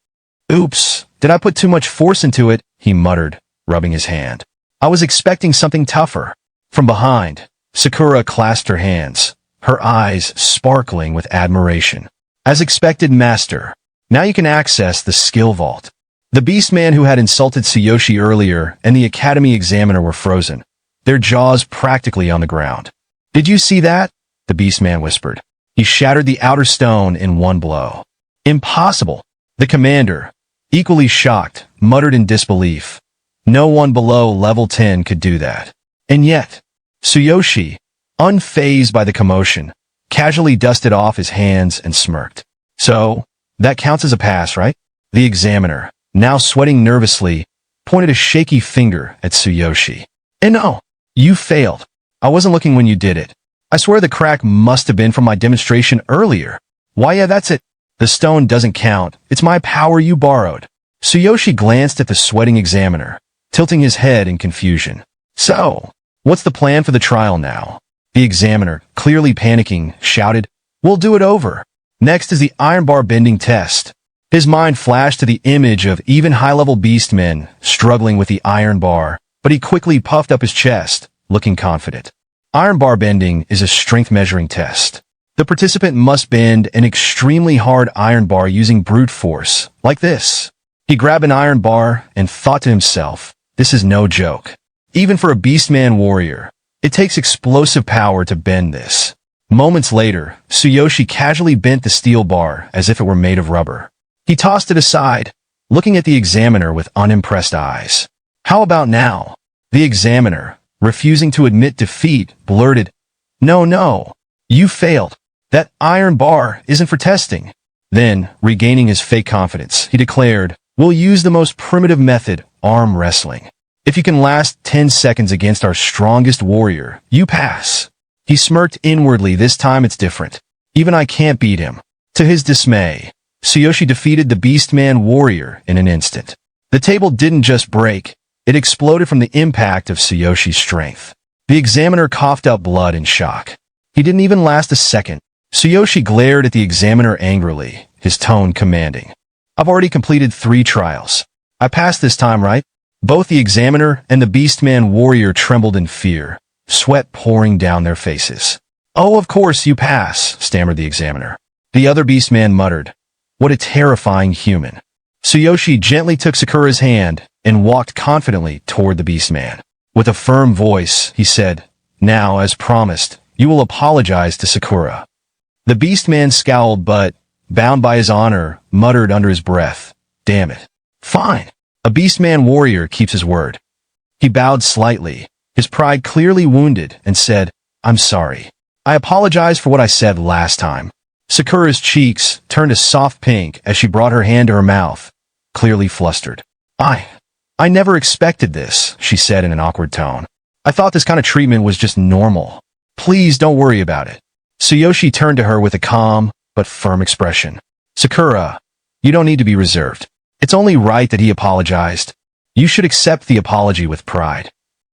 Oops, did I put too much force into it? He muttered, rubbing his hand. I was expecting something tougher. From behind, Sakura clasped her hands, her eyes sparkling with admiration. As expected, master. Now you can access the skill vault. The beastman who had insulted Tsuyoshi earlier and the academy examiner were frozen, their jaws practically on the ground. Did you see that? The beastman whispered. He shattered the outer stone in one blow. Impossible. The commander, equally shocked, muttered in disbelief. No one below level 10 could do that. And yet, Tsuyoshi, unfazed by the commotion, casually dusted off his hands and smirked. So, that counts as a pass, right? The examiner, now sweating nervously, pointed a shaky finger at Tsuyoshi. And no, you failed. I wasn't looking when you did it. I swear the crack must have been from my demonstration earlier. Why, yeah, that's it. The stone doesn't count. It's my power you borrowed. Tsuyoshi glanced at the sweating examiner, tilting his head in confusion. So, what's the plan for the trial now? The examiner, clearly panicking, shouted, We'll do it over. Next is the iron bar bending test. His mind flashed to the image of even high-level beastmen struggling with the iron bar, but he quickly puffed up his chest, looking confident. Iron bar bending is a strength measuring test. The participant must bend an extremely hard iron bar using brute force, like this. He grabbed an iron bar and thought to himself, this is no joke. Even for a beastman warrior, it takes explosive power to bend this. Moments later, Tsuyoshi casually bent the steel bar as if it were made of rubber. He tossed it aside, looking at the examiner with unimpressed eyes. How about now? The examiner, refusing to admit defeat, blurted, No, you failed. That iron bar isn't for testing. Then, regaining his fake confidence, he declared, We'll use the most primitive method, arm wrestling. If you can last 10 seconds against our strongest warrior, you pass. He smirked inwardly. This time it's different. Even I can't beat him. To his dismay, Tsuyoshi defeated the beastman warrior in an instant. The table didn't just break, it exploded from the impact of Tsuyoshi's strength. The examiner coughed up blood in shock. He didn't even last a second. Tsuyoshi glared at the examiner angrily, his tone commanding. I've already completed 3 trials. I passed this time, right? Both the examiner and the beastman warrior trembled in fear, sweat pouring down their faces. Oh, of course you pass, stammered the examiner. The other beastman muttered, what a terrifying human. Tsuyoshi gently took Sakura's hand and walked confidently toward the beastman. With a firm voice, he said, now, as promised, you will apologize to Sakura. The beastman scowled but, bound by his honor, muttered under his breath, damn it. Fine. A beastman warrior keeps his word. He bowed slightly, his pride clearly wounded, and said, I'm sorry. I apologize for what I said last time. Sakura's cheeks turned a soft pink as she brought her hand to her mouth, clearly flustered. I never expected this, she said in an awkward tone. I thought this kind of treatment was just normal. Please don't worry about it. Tsuyoshi turned to her with a calm but firm expression. Sakura, you don't need to be reserved. It's only right that he apologized. You should accept the apology with pride.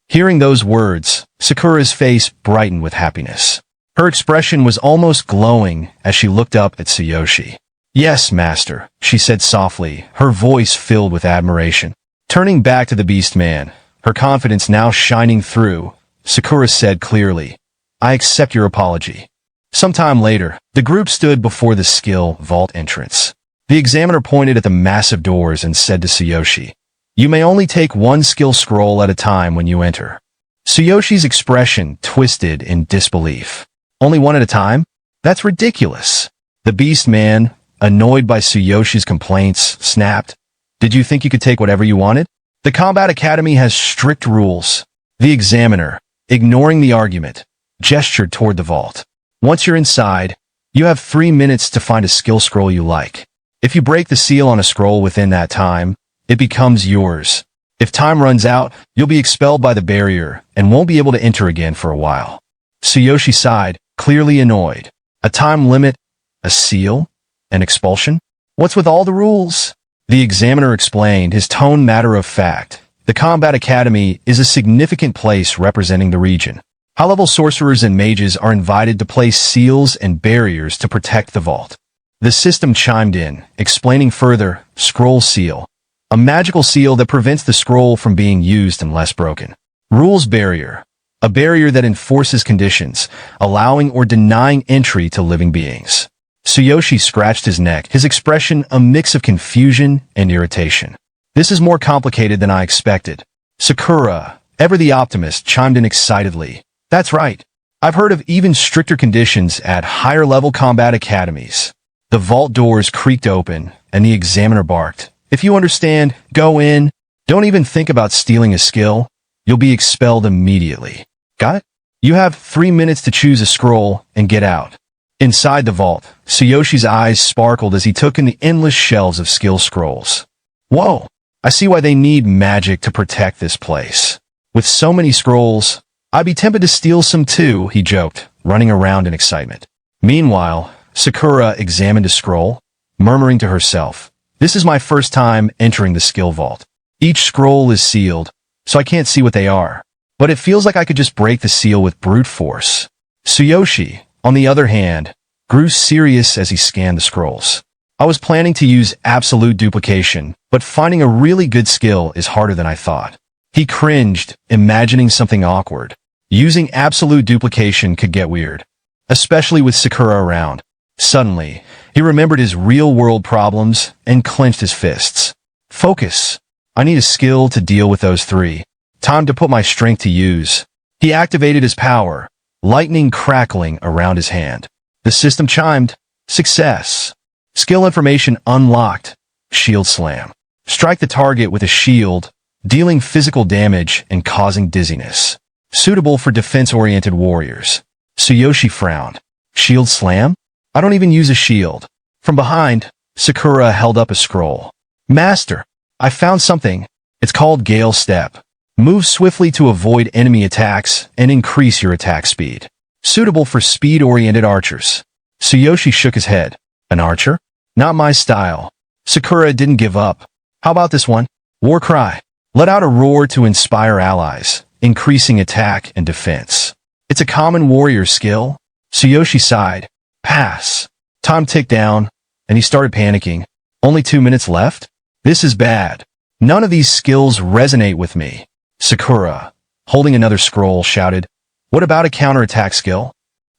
Hearing those words, Sakura's face brightened with happiness. Her expression was almost glowing as she looked up at Tsuyoshi. Yes, master, she said softly, her voice filled with admiration. Turning back to the beastman, her confidence now shining through, Sakura said clearly, I accept your apology. Sometime later, the group stood before the skill vault entrance. The examiner pointed at the massive doors and said to Tsuyoshi, you may only take 1 skill scroll at a time when you enter. Tsuyoshi's expression twisted in disbelief. Only 1 at a time? That's ridiculous. The beastman, annoyed by Tsuyoshi's complaints, snapped. Did you think you could take whatever you wanted? The Combat Academy has strict rules. The examiner, ignoring the argument, gestured toward the vault. Once you're inside, you have 3 minutes to find a skill scroll you like. If you break the seal on a scroll within that time, it becomes yours. If time runs out, you'll be expelled by the barrier and won't be able to enter again for a while. Tsuyoshi sighed, clearly annoyed. A time limit? A seal? An expulsion? What's with all the rules? The examiner explained, his tone matter of fact. The Combat Academy is a significant place representing the region. High-level sorcerers and mages are invited to place seals and barriers to protect the vault. The system chimed in, explaining further, scroll seal. A magical seal that prevents the scroll from being used unless broken. Rules barrier. A barrier that enforces conditions, allowing or denying entry to living beings. Tsuyoshi scratched his neck, his expression a mix of confusion and irritation. This is more complicated than I expected. Sakura, ever the optimist, chimed in excitedly. That's right. I've heard of even stricter conditions at higher-level combat academies. The vault doors creaked open, and the examiner barked. If you understand, go in. Don't even think about stealing a skill. You'll be expelled immediately. Got it? You have 3 minutes to choose a scroll and get out. Inside the vault, Tsuyoshi's eyes sparkled as he took in the endless shelves of skill scrolls. Whoa! I see why they need magic to protect this place. With so many scrolls, I'd be tempted to steal some too, he joked, running around in excitement. Meanwhile, Sakura examined a scroll, murmuring to herself, this is my first time entering the skill vault. Each scroll is sealed, so I can't see what they are. But it feels like I could just break the seal with brute force. Tsuyoshi, on the other hand, grew serious as he scanned the scrolls. I was planning to use absolute duplication, but finding a really good skill is harder than I thought. He cringed, imagining something awkward. Using absolute duplication could get weird, especially with Sakura around. Suddenly, he remembered his real-world problems and clenched his fists. Focus. I need a skill to deal with those 3. Time to put my strength to use. He activated his power, lightning crackling around his hand. The system chimed. Success. Skill information unlocked. Shield slam. Strike the target with a shield, dealing physical damage and causing dizziness. Suitable for defense-oriented warriors. Tsuyoshi frowned. Shield slam? I don't even use a shield. From behind, Sakura held up a scroll. Master, I found something. It's called Gale Step. Move swiftly to avoid enemy attacks and increase your attack speed. Suitable for speed-oriented archers. Tsuyoshi shook his head. An archer? Not my style. Sakura didn't give up. How about this one? War Cry. Let out a roar to inspire allies, increasing attack and defense. It's a common warrior skill. Tsuyoshi sighed. Pass. Time ticked down, and he started panicking. Only 2 minutes left? This is bad. None of these skills resonate with me. Sakura, holding another scroll, shouted, What about a counterattack skill?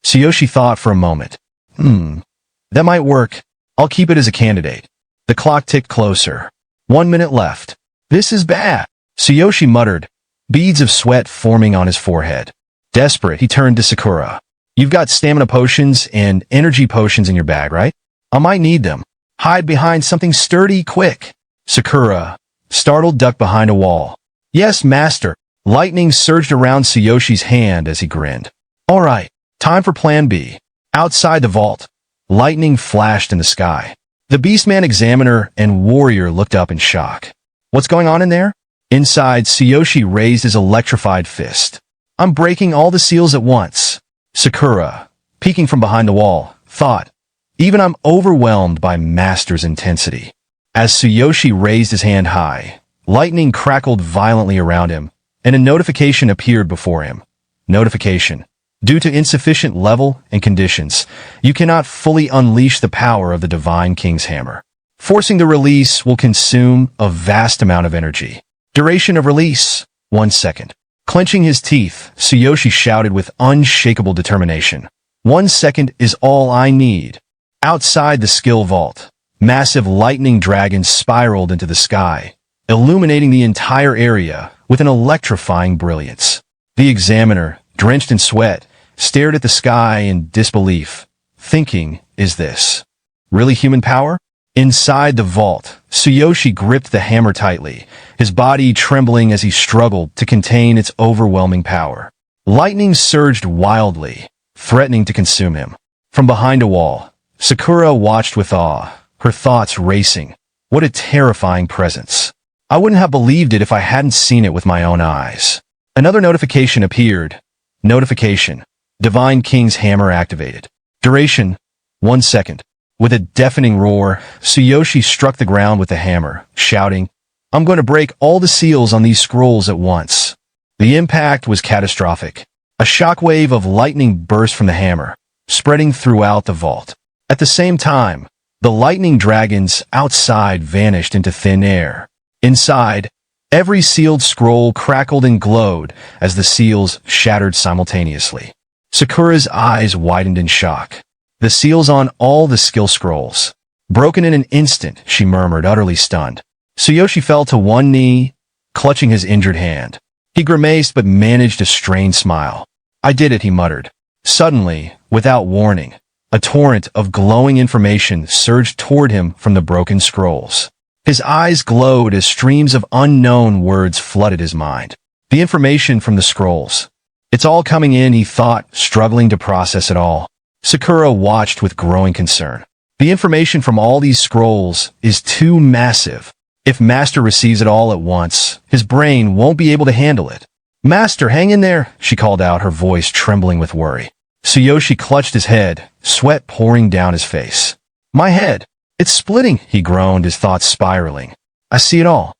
Tsuyoshi thought for a moment. That might work. I'll keep it as a candidate. The clock ticked closer. 1 minute left. This is bad. Tsuyoshi muttered, beads of sweat forming on his forehead. Desperate, he turned to Sakura. You've got stamina potions and energy potions in your bag, right? I might need them. Hide behind something sturdy, quick. Sakura, startled, ducked behind a wall. Yes, master. Lightning surged around Tsuyoshi's hand as he grinned. All right, time for plan B. Outside the vault, lightning flashed in the sky. The beastman examiner and warrior looked up in shock. What's going on in there? Inside, Tsuyoshi raised his electrified fist. I'm breaking all the seals at once. Sakura, peeking from behind the wall, thought, even I'm overwhelmed by master's intensity. As Tsuyoshi raised his hand high, lightning crackled violently around him, and a notification appeared before him. Notification. Due to insufficient level and conditions, you cannot fully unleash the power of the Divine King's Hammer. Forcing the release will consume a vast amount of energy. Duration of release, 1 second. Clenching his teeth, Tsuyoshi shouted with unshakable determination. 1 second is all I need. Outside the skill vault, massive lightning dragons spiraled into the sky, illuminating the entire area with an electrifying brilliance. The examiner, drenched in sweat, stared at the sky in disbelief, thinking, is this really human power? Inside the vault, Tsuyoshi gripped the hammer tightly, his body trembling as he struggled to contain its overwhelming power. Lightning surged wildly, threatening to consume him. From behind a wall, Sakura watched with awe, her thoughts racing. What a terrifying presence. I wouldn't have believed it if I hadn't seen it with my own eyes. Another notification appeared. Notification. Divine King's Hammer activated. Duration, 1 second. With a deafening roar, Tsuyoshi struck the ground with the hammer, shouting, I'm going to break all the seals on these scrolls at once. The impact was catastrophic. A shockwave of lightning burst from the hammer, spreading throughout the vault. At the same time, the lightning dragons outside vanished into thin air. Inside, every sealed scroll crackled and glowed as the seals shattered simultaneously. Sakura's eyes widened in shock. The seals on all the skill scrolls. Broken in an instant, she murmured, utterly stunned. Tsuyoshi fell to one knee, clutching his injured hand. He grimaced but managed a strained smile. I did it, he muttered. Suddenly, without warning, a torrent of glowing information surged toward him from the broken scrolls. His eyes glowed as streams of unknown words flooded his mind. The information from the scrolls. It's all coming in, he thought, struggling to process it all. Sakura watched with growing concern. The information from all these scrolls is too massive. If Master receives it all at once, his brain won't be able to handle it. Master, hang in there, she called out, her voice trembling with worry. Tsuyoshi clutched his head, sweat pouring down his face. My head. It's splitting, he groaned, his thoughts spiraling. I see it all.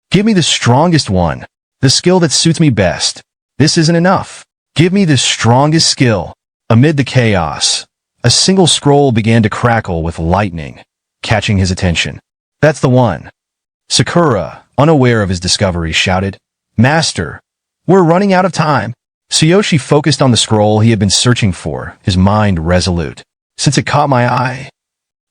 Give me the strongest one. The skill that suits me best. This isn't enough. Give me the strongest skill. Amid the chaos, a single scroll began to crackle with lightning, catching his attention. That's the one. Sakura, unaware of his discovery, shouted, Master, we're running out of time. Tsuyoshi focused on the scroll he had been searching for, his mind resolute. Since it caught my eye.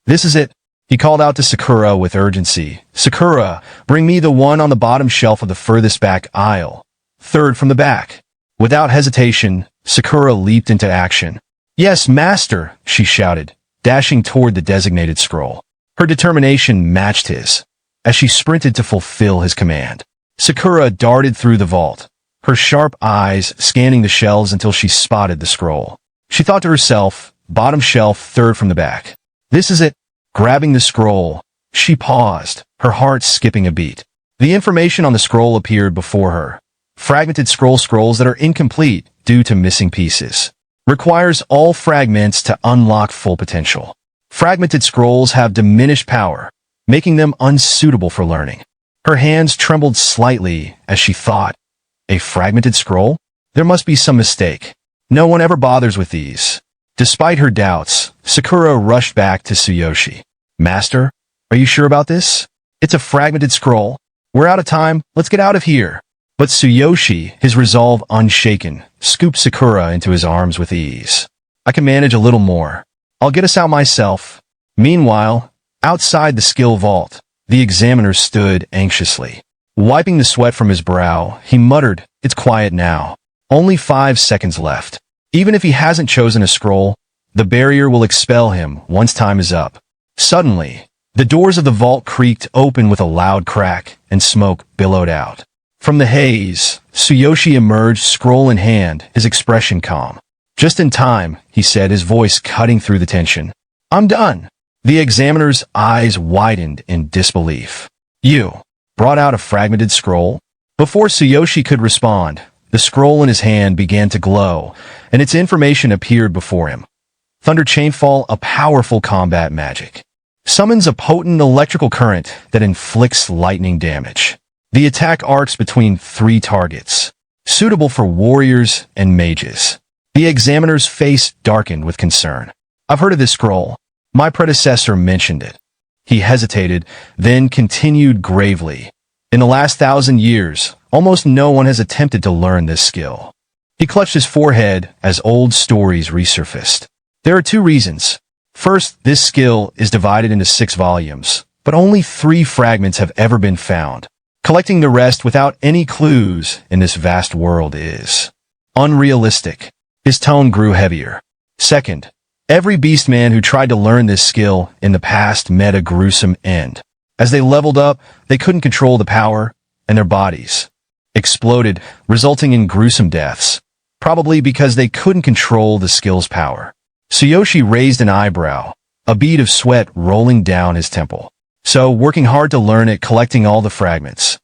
This is it. He called out to Sakura with urgency. Sakura, bring me the one on the bottom shelf of the furthest back aisle. Third from the back. Without hesitation, Sakura leaped into action. Yes, master, she shouted, dashing toward the designated scroll. Her determination matched his, as she sprinted to fulfill his command. Sakura darted through the vault, her sharp eyes scanning the shelves until she spotted the scroll. She thought to herself, bottom shelf, third from the back. This is it. Grabbing the scroll, she paused, her heart skipping a beat. The information on the scroll appeared before her. Fragmented scrolls that are incomplete due to missing pieces. Requires all fragments to unlock full potential. Fragmented scrolls have diminished power, making them unsuitable for learning. Her hands trembled slightly as she thought, a fragmented scroll? There must be some mistake. No one ever bothers with these. Despite her doubts, Sakura rushed back to Tsuyoshi. Master, are you sure about this? It's a fragmented scroll. We're out of time. Let's get out of here. But Tsuyoshi, his resolve unshaken, scooped Sakura into his arms with ease. I can manage a little more. I'll get us out myself. Meanwhile, outside the skill vault, the examiner stood anxiously. Wiping the sweat from his brow, he muttered, it's quiet now. Only 5 seconds left. Even if he hasn't chosen a scroll, the barrier will expel him once time is up. Suddenly, the doors of the vault creaked open with a loud crack, and smoke billowed out. From the haze, Tsuyoshi emerged, scroll in hand, his expression calm. Just in time, he said, his voice cutting through the tension. I'm done. The examiner's eyes widened in disbelief. You brought out a fragmented scroll? Before Tsuyoshi could respond, the scroll in his hand began to glow, and its information appeared before him. Thunder Chainfall, a powerful combat magic. Summons a potent electrical current that inflicts lightning damage. The attack arcs between 3 targets. Suitable for warriors and mages. The examiner's face darkened with concern. I've heard of this scroll. My predecessor mentioned it. He hesitated, then continued gravely. In the last 1,000 years, almost no one has attempted to learn this skill. He clutched his forehead as old stories resurfaced. There are 2 reasons. First, this skill is divided into 6 volumes, but only 3 fragments have ever been found. Collecting the rest without any clues in this vast world is unrealistic. His tone grew heavier. Second, every beastman who tried to learn this skill in the past met a gruesome end. As they leveled up, they couldn't control the power, and their bodies exploded, resulting in gruesome deaths, probably because they couldn't control the skill's power. Tsuyoshi raised an eyebrow, a bead of sweat rolling down his temple. So, working hard to learn it, collecting all the fragments.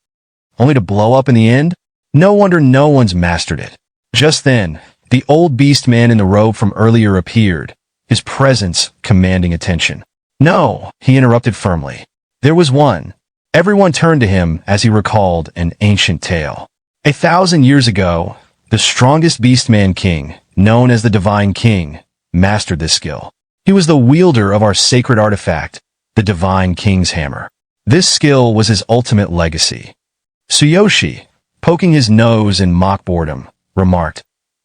Only to blow up in the end? No wonder no one's mastered it. Just then, the old beast man in the robe from earlier appeared, his presence commanding attention. No, he interrupted firmly. There was one. Everyone turned to him as he recalled an ancient tale. 1,000 years ago, the strongest beastman king, known as the Divine King, mastered this skill. He was the wielder of our sacred artifact, the Divine King's Hammer. This skill was his ultimate legacy. Tsuyoshi, poking his nose in mock boredom, remarked,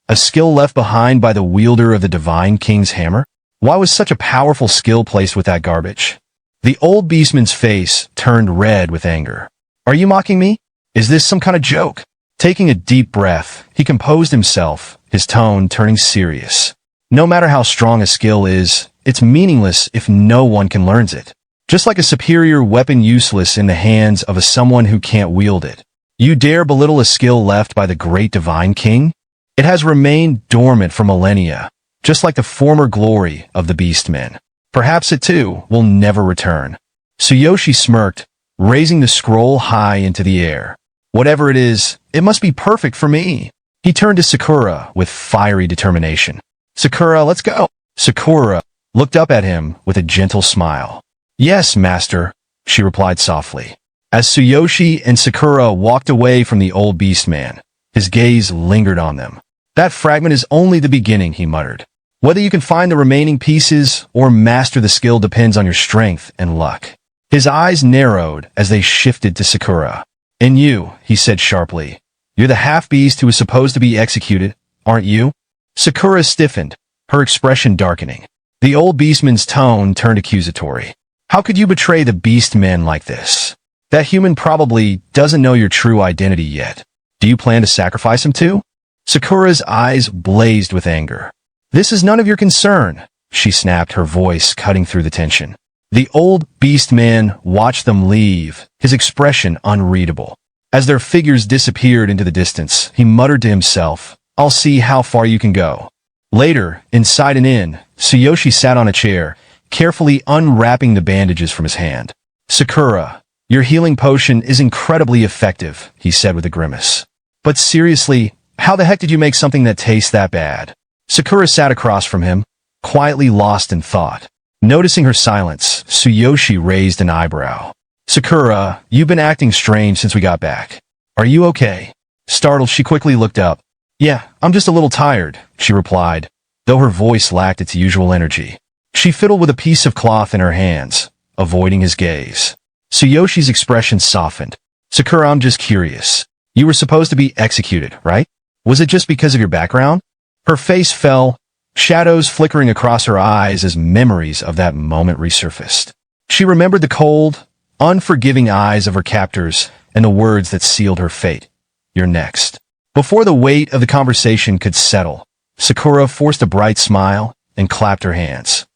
a skill left behind by the wielder of the Divine King's Hammer? Why was such a powerful skill placed with that garbage? The old beastman's face turned red with anger. Are you mocking me? Is this some kind of joke? Taking a deep breath, he composed himself, his tone turning serious. No matter how strong a skill is, it's meaningless if no one can learn it. Just like a superior weapon useless in the hands of someone who can't wield it. You dare belittle a skill left by the great Divine King? It has remained dormant for millennia, just like the former glory of the beastmen. Perhaps it too will never return. Tsuyoshi smirked, raising the scroll high into the air. Whatever it is, it must be perfect for me. He turned to Sakura with fiery determination. Sakura, let's go. Sakura looked up at him with a gentle smile. Yes, master, she replied softly. As Tsuyoshi and Sakura walked away from the old beastman, his gaze lingered on them. That fragment is only the beginning, he muttered. Whether you can find the remaining pieces or master the skill depends on your strength and luck. His eyes narrowed as they shifted to Sakura. And you, he said sharply. You're the half-beast who is supposed to be executed, aren't you? Sakura stiffened, her expression darkening. The old beastman's tone turned accusatory. How could you betray the beastmen like this? That human probably doesn't know your true identity yet. Do you plan to sacrifice him too? Sakura's eyes blazed with anger. This is none of your concern, she snapped, her voice cutting through the tension. The old beastman watched them leave, his expression unreadable. As their figures disappeared into the distance, he muttered to himself, I'll see how far you can go. Later, inside an inn, Tsuyoshi sat on a chair, carefully unwrapping the bandages from his hand. Sakura, Your healing potion is incredibly effective, he said with a grimace. But seriously, how the heck did you make something that tastes that bad? Sakura sat across from him, quietly lost in thought. Noticing her silence, Tsuyoshi raised an eyebrow. Sakura, you've been acting strange since we got back. Are you okay? Startled, she quickly looked up. Yeah, I'm just a little tired, she replied, though her voice lacked its usual energy. She fiddled with a piece of cloth in her hands, avoiding his gaze. Tsuyoshi's expression softened. Sakura, I'm just curious. You were supposed to be executed, right? Was it just because of your background? Her face fell, shadows flickering across her eyes as memories of that moment resurfaced. She remembered the cold, unforgiving eyes of her captors and the words that sealed her fate. You're next. Before the weight of the conversation could settle, Sakura forced a bright smile and clapped her hands.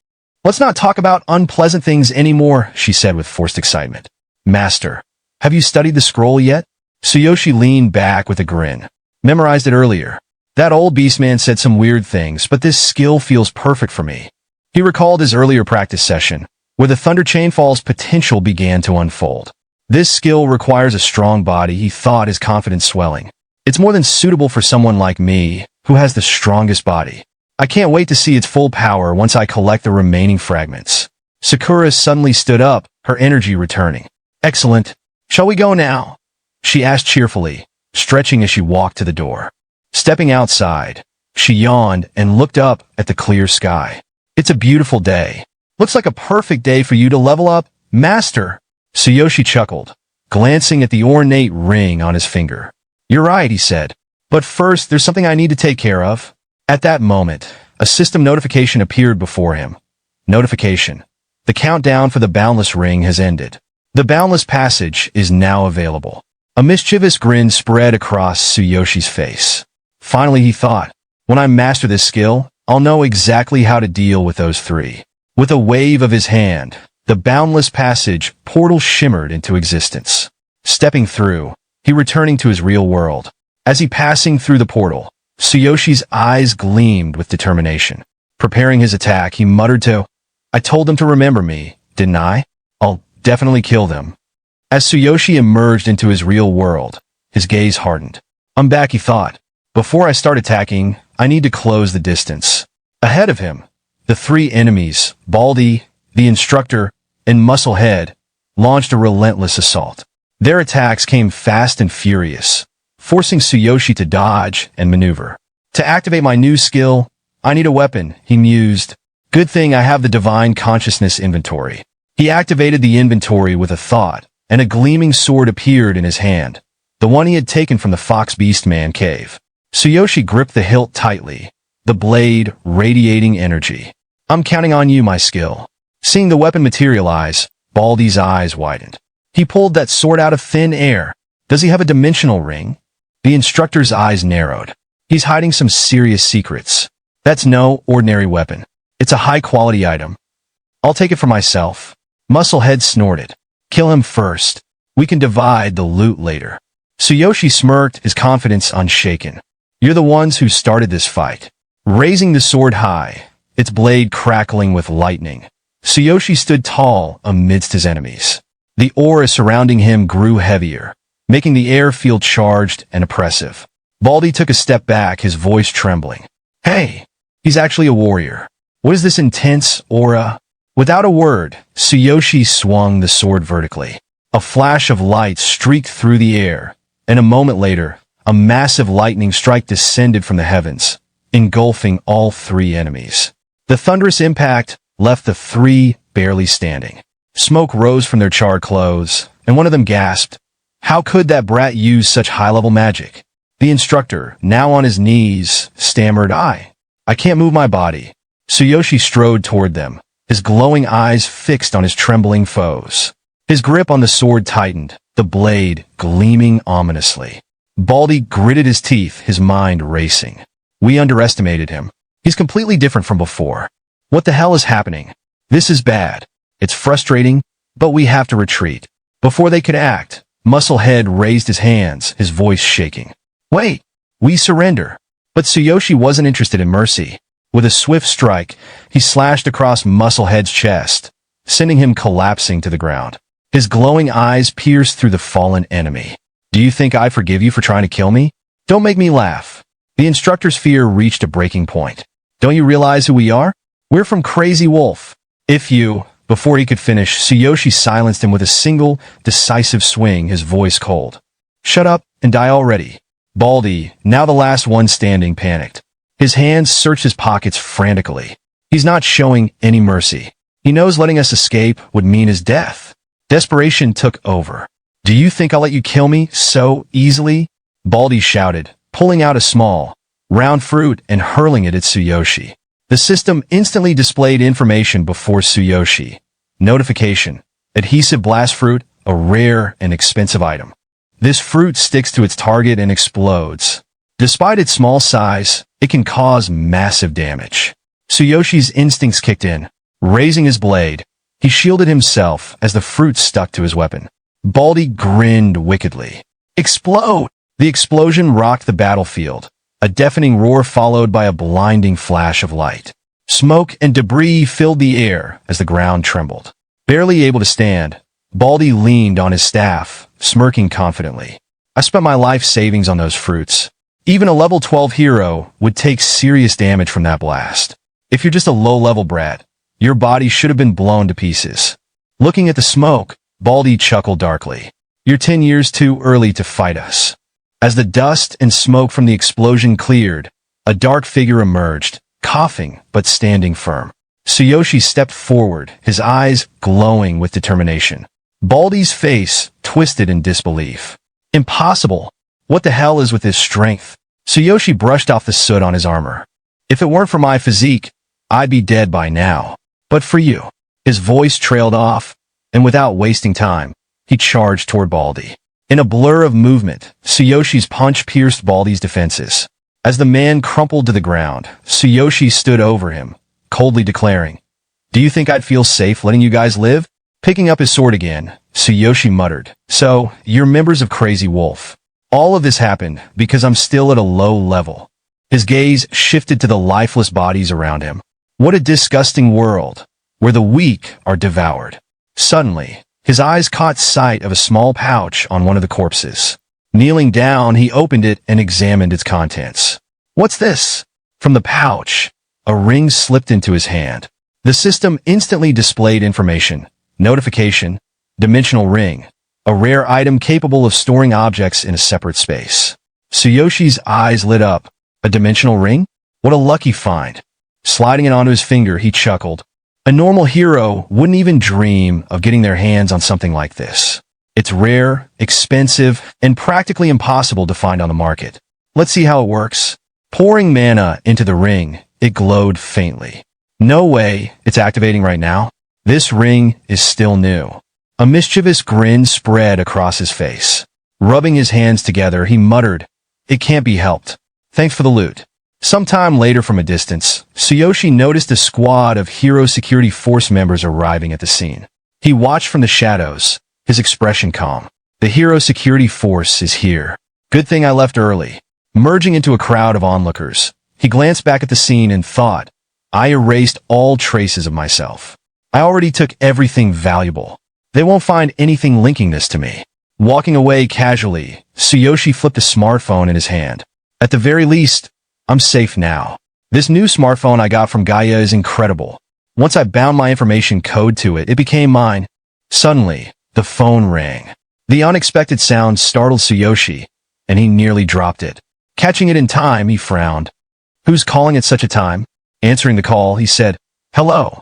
Let's not talk about unpleasant things anymore, she said with forced excitement. Master, have you studied the scroll yet? Tsuyoshi leaned back with a grin. Memorized it earlier. That old beastman said some weird things, but this skill feels perfect for me. He recalled his earlier practice session, where the Thunder Chainfall's potential began to unfold. This skill requires a strong body, he thought, his confidence swelling. It's more than suitable for someone like me, who has the strongest body. I can't wait to see its full power once I collect the remaining fragments. Sakura suddenly stood up, her energy returning. Excellent. Shall we go now? She asked cheerfully, stretching as she walked to the door. Stepping outside, she yawned and looked up at the clear sky. It's a beautiful day. Looks like a perfect day for you to level up, Master. Tsuyoshi chuckled, glancing at the ornate ring on his finger. You're right, he said. But first, there's something I need to take care of. At that moment, a system notification appeared before him. Notification. The countdown for the Boundless Ring has ended. The Boundless Passage is now available. A mischievous grin spread across Tsuyoshi's face. Finally, he thought, when I master this skill, I'll know exactly how to deal with those three. With a wave of his hand, the Boundless Passage portal shimmered into existence. Stepping through, he returning to his real world. As he passing through the portal, Tsuyoshi's eyes gleamed with determination. Preparing his attack, he muttered to, I told them to remember me, didn't I? I'll definitely kill them. As Tsuyoshi emerged into his real world, his gaze hardened. I'm back, he thought. Before I start attacking, I need to close the distance. Ahead of him, the three enemies, Baldy, the instructor, and Musclehead, launched a relentless assault. Their attacks came fast and furious, forcing Tsuyoshi to dodge and maneuver. To activate my new skill, I need a weapon, he mused. Good thing I have the Divine Consciousness inventory. He activated the inventory with a thought, and a gleaming sword appeared in his hand, the one he had taken from the Fox Beastman cave. Tsuyoshi gripped the hilt tightly, the blade radiating energy. I'm counting on you, my skill. Seeing the weapon materialize, Baldy's eyes widened. He pulled that sword out of thin air. Does he have a dimensional ring? The instructor's eyes narrowed. He's hiding some serious secrets. That's no ordinary weapon. It's a high-quality item. I'll take it for myself. Musclehead snorted. Kill him first. We can divide the loot later. Tsuyoshi smirked, his confidence unshaken. You're the ones who started this fight. Raising the sword high, its blade crackling with lightning, Tsuyoshi stood tall amidst his enemies. The aura surrounding him grew heavier, making the air feel charged and oppressive. Baldy took a step back, his voice trembling. Hey, he's actually a warrior. What is this intense aura? Without a word, Tsuyoshi swung the sword vertically. A flash of light streaked through the air, and a moment later, a massive lightning strike descended from the heavens, engulfing all three enemies. The thunderous impact left the three barely standing. Smoke rose from their charred clothes, and one of them gasped. How could that brat use such high-level magic? The instructor, now on his knees, stammered, I can't move my body. Tsuyoshi strode toward them, his glowing eyes fixed on his trembling foes. His grip on the sword tightened, the blade gleaming ominously. Baldy gritted his teeth, his mind racing. We underestimated him. He's completely different from before. What the hell is happening? This is bad. It's frustrating, but we have to retreat. Before they could act, Musclehead raised his hands, his voice shaking. Wait, we surrender. But Tsuyoshi wasn't interested in mercy. With a swift strike, he slashed across Musclehead's chest, sending him collapsing to the ground. His glowing eyes pierced through the fallen enemy. Do you think I forgive you for trying to kill me? Don't make me laugh. The instructor's fear reached a breaking point. Don't you realize who we are? We're from Crazy Wolf. Before he could finish, Tsuyoshi silenced him with a single, decisive swing, his voice cold. Shut up and die already. Baldy, now the last one standing, panicked. His hands searched his pockets frantically. He's not showing any mercy. He knows letting us escape would mean his death. Desperation took over. Do you think I'll let you kill me so easily? Baldy shouted, pulling out a small, round fruit and hurling it at Tsuyoshi. The system instantly displayed information before Tsuyoshi. Notification. Adhesive blast fruit, a rare and expensive item. This fruit sticks to its target and explodes. Despite its small size, it can cause massive damage. Tsuyoshi's instincts kicked in. Raising his blade, he shielded himself as the fruit stuck to his weapon. Baldy grinned wickedly. Explode! The explosion rocked the battlefield. A deafening roar followed by a blinding flash of light. Smoke and debris filled the air as the ground trembled. Barely able to stand, Baldy leaned on his staff, smirking confidently. I spent my life savings on those fruits. Even a level 12 hero would take serious damage from that blast. If you're just a low-level brat, your body should have been blown to pieces. Looking at the smoke, Baldy chuckled darkly. You're 10 years too early to fight us. As the dust and smoke from the explosion cleared, a dark figure emerged, coughing but standing firm. Tsuyoshi stepped forward, his eyes glowing with determination. Baldy's face twisted in disbelief. Impossible! What the hell is with his strength? Tsuyoshi brushed off the soot on his armor. If it weren't for my physique, I'd be dead by now. But for you. His voice trailed off, and without wasting time, he charged toward Baldy. In a blur of movement, Tsuyoshi's punch pierced Baldy's defenses. As the man crumpled to the ground, Tsuyoshi stood over him, coldly declaring, Do you think I'd feel safe letting you guys live? Picking up his sword again, Tsuyoshi muttered, So, you're members of Crazy Wolf. All of this happened because I'm still at a low level. His gaze shifted to the lifeless bodies around him. What a disgusting world, where the weak are devoured. Suddenly, his eyes caught sight of a small pouch on one of the corpses. Kneeling down, he opened it and examined its contents. What's this? From the pouch, a ring slipped into his hand. The system instantly displayed information. Notification, dimensional ring, a rare item capable of storing objects in a separate space. Tsuyoshi's eyes lit up. A dimensional ring? What a lucky find. Sliding it onto his finger, he chuckled. A normal hero wouldn't even dream of getting their hands on something like this. It's rare, expensive, and practically impossible to find on the market. Let's see how it works. Pouring mana into the ring, it glowed faintly. No way, it's activating right now. This ring is still new. A mischievous grin spread across his face. Rubbing his hands together, he muttered, It can't be helped. Thanks for the loot. Sometime later from a distance, Tsuyoshi noticed a squad of Hero Security Force members arriving at the scene. He watched from the shadows, his expression calm. The Hero Security Force is here. Good thing I left early. Merging into a crowd of onlookers, he glanced back at the scene and thought, I erased all traces of myself. I already took everything valuable. They won't find anything linking this to me. Walking away casually, Tsuyoshi flipped a smartphone in his hand. At the very least, I'm safe now. This new smartphone I got from Gaia is incredible. Once I bound my information code to it, it became mine. Suddenly, the phone rang. The unexpected sound startled Tsuyoshi, and he nearly dropped it. Catching it in time, he frowned. Who's calling at such a time? Answering the call, he said, Hello.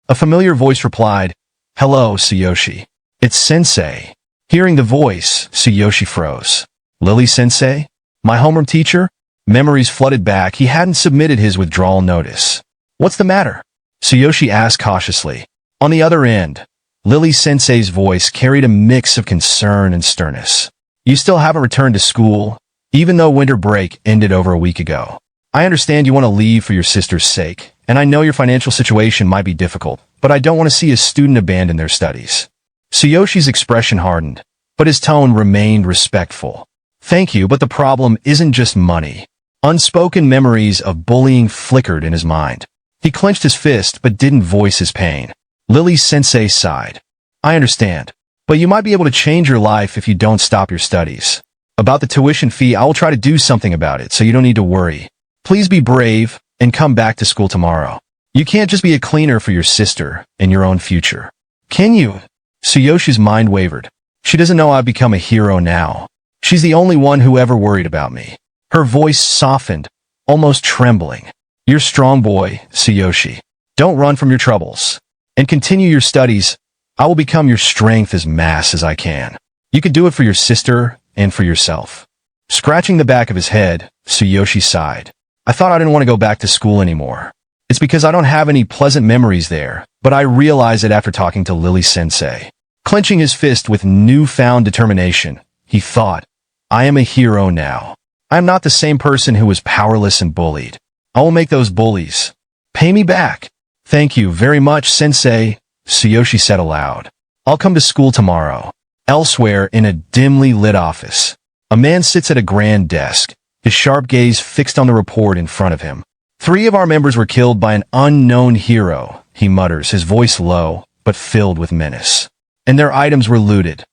A familiar voice replied, Hello, Tsuyoshi. It's Sensei. Hearing the voice, Tsuyoshi froze. Lily-sensei? My homeroom teacher? Memories flooded back. He hadn't submitted his withdrawal notice. What's the matter? Tsuyoshi asked cautiously. On the other end, Lily-sensei's voice carried a mix of concern and sternness. You still haven't returned to school, even though winter break ended over a week ago. I understand you want to leave for your sister's sake, and I know your financial situation might be difficult, but I don't want to see a student abandon their studies. Tsuyoshi's expression hardened, but his tone remained respectful. Thank you, but the problem isn't just money. Unspoken memories of bullying flickered in his mind. He clenched his fist but didn't voice his pain. Lily-sensei sighed. I understand. but you might be able to change your life if you don't stop your studies. About the tuition fee, I will try to do something about it, so you don't need to worry. Please be brave and come back to school tomorrow. You can't just be a cleaner for your sister and your own future. Can you? Tsuyoshi's mind wavered. She doesn't know I've become a hero now. She's the only one who ever worried about me. Her voice softened, almost trembling. You're strong, boy, Tsuyoshi. Don't run from your troubles. And continue your studies. I will become your strength as mass as I can. You can do it for your sister and for yourself. Scratching the back of his head, Tsuyoshi sighed. I thought I didn't want to go back to school anymore. It's because I don't have any pleasant memories there, but I realize it after talking to Lily-sensei. Clenching his fist with newfound determination, he thought, I am a hero now. I am not the same person who was powerless and bullied. I will make those bullies pay me back. Thank you very much, sensei, Tsuyoshi said aloud. I'll come to school tomorrow. Elsewhere, in a dimly lit office, a man sits at a grand desk, his sharp gaze fixed on the report in front of him. 3 of our members were killed by an unknown hero, he mutters, his voice low, but filled with menace. And their items were looted.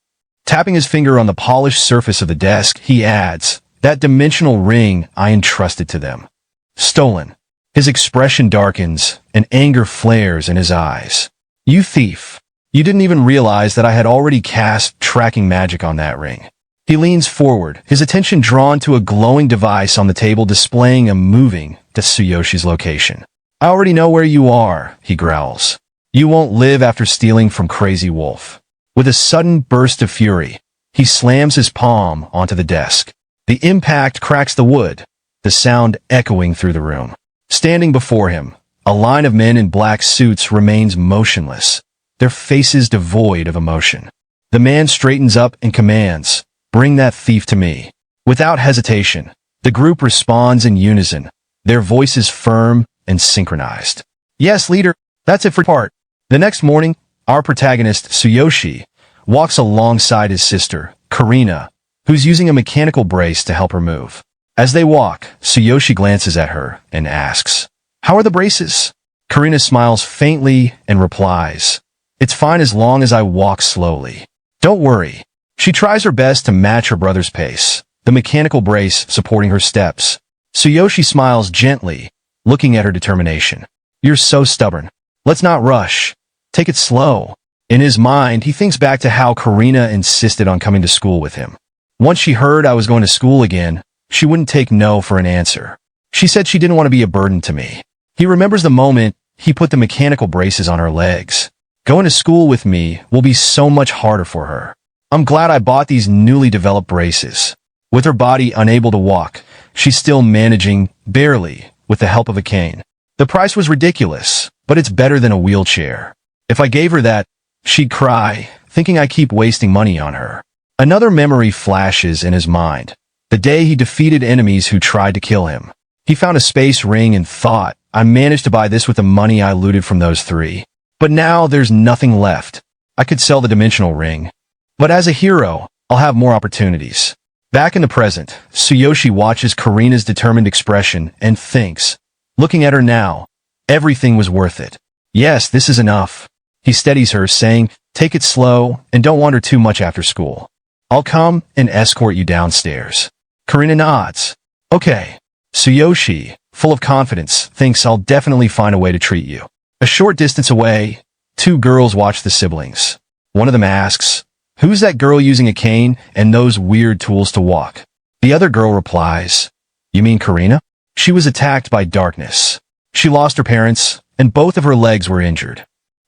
Tapping his finger on the polished surface of the desk, he adds, that dimensional ring I entrusted to them. Stolen. His expression darkens, and anger flares in his eyes. You thief. You didn't even realize that I had already cast tracking magic on that ring. He leans forward, his attention drawn to a glowing device on the table displaying a moving to Tsuyoshi's location. I already know where you are, he growls. You won't live after stealing from Crazy Wolf. With a sudden burst of fury, he slams his palm onto the desk. The impact cracks the wood, the sound echoing through the room. Standing before him, a line of men in black suits remains motionless, their faces devoid of emotion. The man straightens up and commands, bring that thief to me. Without hesitation, the group responds in unison, their voices firm and synchronized. Yes, leader, that's it for part. The next morning, our protagonist, Tsuyoshi, walks alongside his sister, Karina, who's using a mechanical brace to help her move. As they walk, Tsuyoshi glances at her and asks, how are the braces? Karina smiles faintly and replies, it's fine as long as I walk slowly. Don't worry. She tries her best to match her brother's pace, the mechanical brace supporting her steps. Tsuyoshi smiles gently, looking at her determination. You're so stubborn. Let's not rush. Take it slow. In his mind, he thinks back to how Karina insisted on coming to school with him. Once she heard I was going to school again, she wouldn't take no for an answer. She said she didn't want to be a burden to me. He remembers the moment he put the mechanical braces on her legs. Going to school with me will be so much harder for her. I'm glad I bought these newly developed braces. With her body unable to walk, she's still managing, barely, with the help of a cane. The price was ridiculous, but it's better than a wheelchair. If I gave her that, she'd cry, thinking I keep wasting money on her. Another memory flashes in his mind. The day he defeated enemies who tried to kill him. He found a space ring and thought, I managed to buy this with the money I looted from those 3. But now there's nothing left. I could sell the dimensional ring. But as a hero, I'll have more opportunities. Back in the present, Tsuyoshi watches Karina's determined expression and thinks, looking at her now, everything was worth it. Yes, this is enough. He steadies her, saying, take it slow and don't wander too much after school. I'll come and escort you downstairs. Karina nods. Okay. Tsuyoshi, full of confidence, thinks I'll definitely find a way to treat you. A short distance away, 2 girls watch the siblings. One of them asks, who's that girl using a cane and those weird tools to walk? The other girl replies, you mean Karina? She was attacked by darkness. She lost her parents, and both of her legs were injured.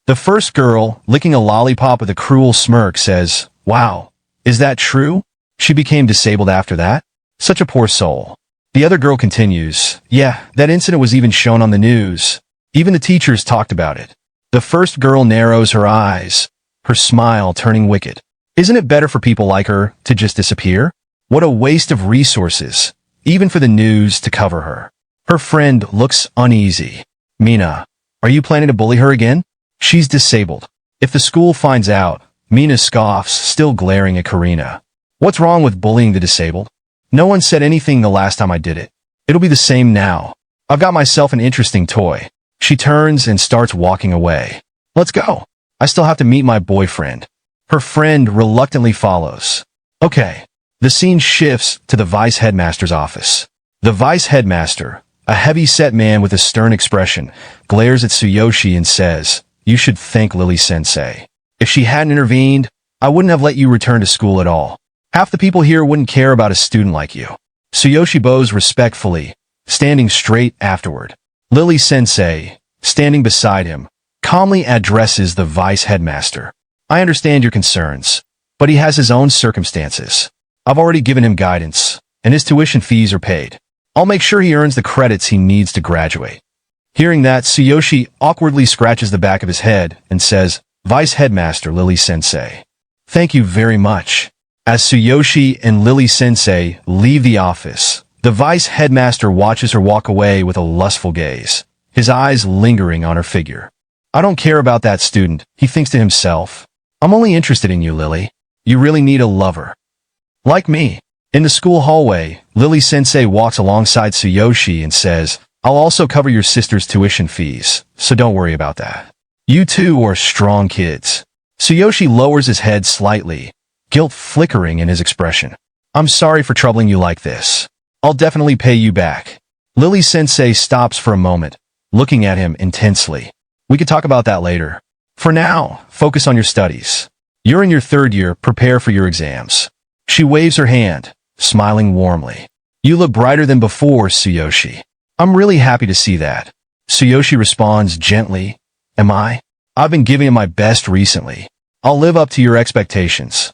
The first girl, licking a lollipop with a cruel smirk, says, wow, is that true? She became disabled after that? Such a poor soul. The other girl continues, yeah, that incident was even shown on the news. Even the teachers talked about it. The first girl narrows her eyes, her smile turning wicked. Isn't it better for people like her to just disappear? What a waste of resources, even for the news to cover her. Her friend looks uneasy. Mina, are you planning to bully her again? She's disabled. If the school finds out, Mina scoffs, still glaring at Karina. What's wrong with bullying the disabled? No one said anything the last time I did it. It'll be the same now. I've got myself an interesting toy. She turns and starts walking away. Let's go. I still have to meet my boyfriend. Her friend reluctantly follows. Okay. The scene shifts to the vice headmaster's office. The vice headmaster, a heavy-set man with a stern expression, glares at Tsuyoshi and says, "You should thank Lily-sensei. If she hadn't intervened, I wouldn't have let you return to school at all. Half the people here wouldn't care about a student like you." Tsuyoshi bows respectfully, standing straight afterward. Lily-sensei, standing beside him, calmly addresses the vice headmaster. "I understand your concerns, but he has his own circumstances. I've already given him guidance, and his tuition fees are paid. I'll make sure he earns the credits he needs to graduate." Hearing that, Tsuyoshi awkwardly scratches the back of his head and says, "Vice Headmaster Lily-sensei, thank you very much." As Tsuyoshi and Lily-sensei leave the office, the vice headmaster watches her walk away with a lustful gaze, his eyes lingering on her figure. "I don't care about that student," he thinks to himself. "I'm only interested in you, Lily. You really need a lover like me." In the school hallway, Lily-sensei walks alongside Tsuyoshi and says, "I'll also cover your sister's tuition fees, so don't worry about that. You two are strong kids." Tsuyoshi lowers his head slightly, guilt flickering in his expression. "I'm sorry for troubling you like this. I'll definitely pay you back." Lily-sensei stops for a moment, looking at him intensely. "We could talk about that later. For now, focus on your studies. You're in your third year, prepare for your exams." She waves her hand, smiling warmly. "You look brighter than before, Tsuyoshi. I'm really happy to see that." Tsuyoshi responds gently, "Am I? I've been giving it my best recently. I'll live up to your expectations."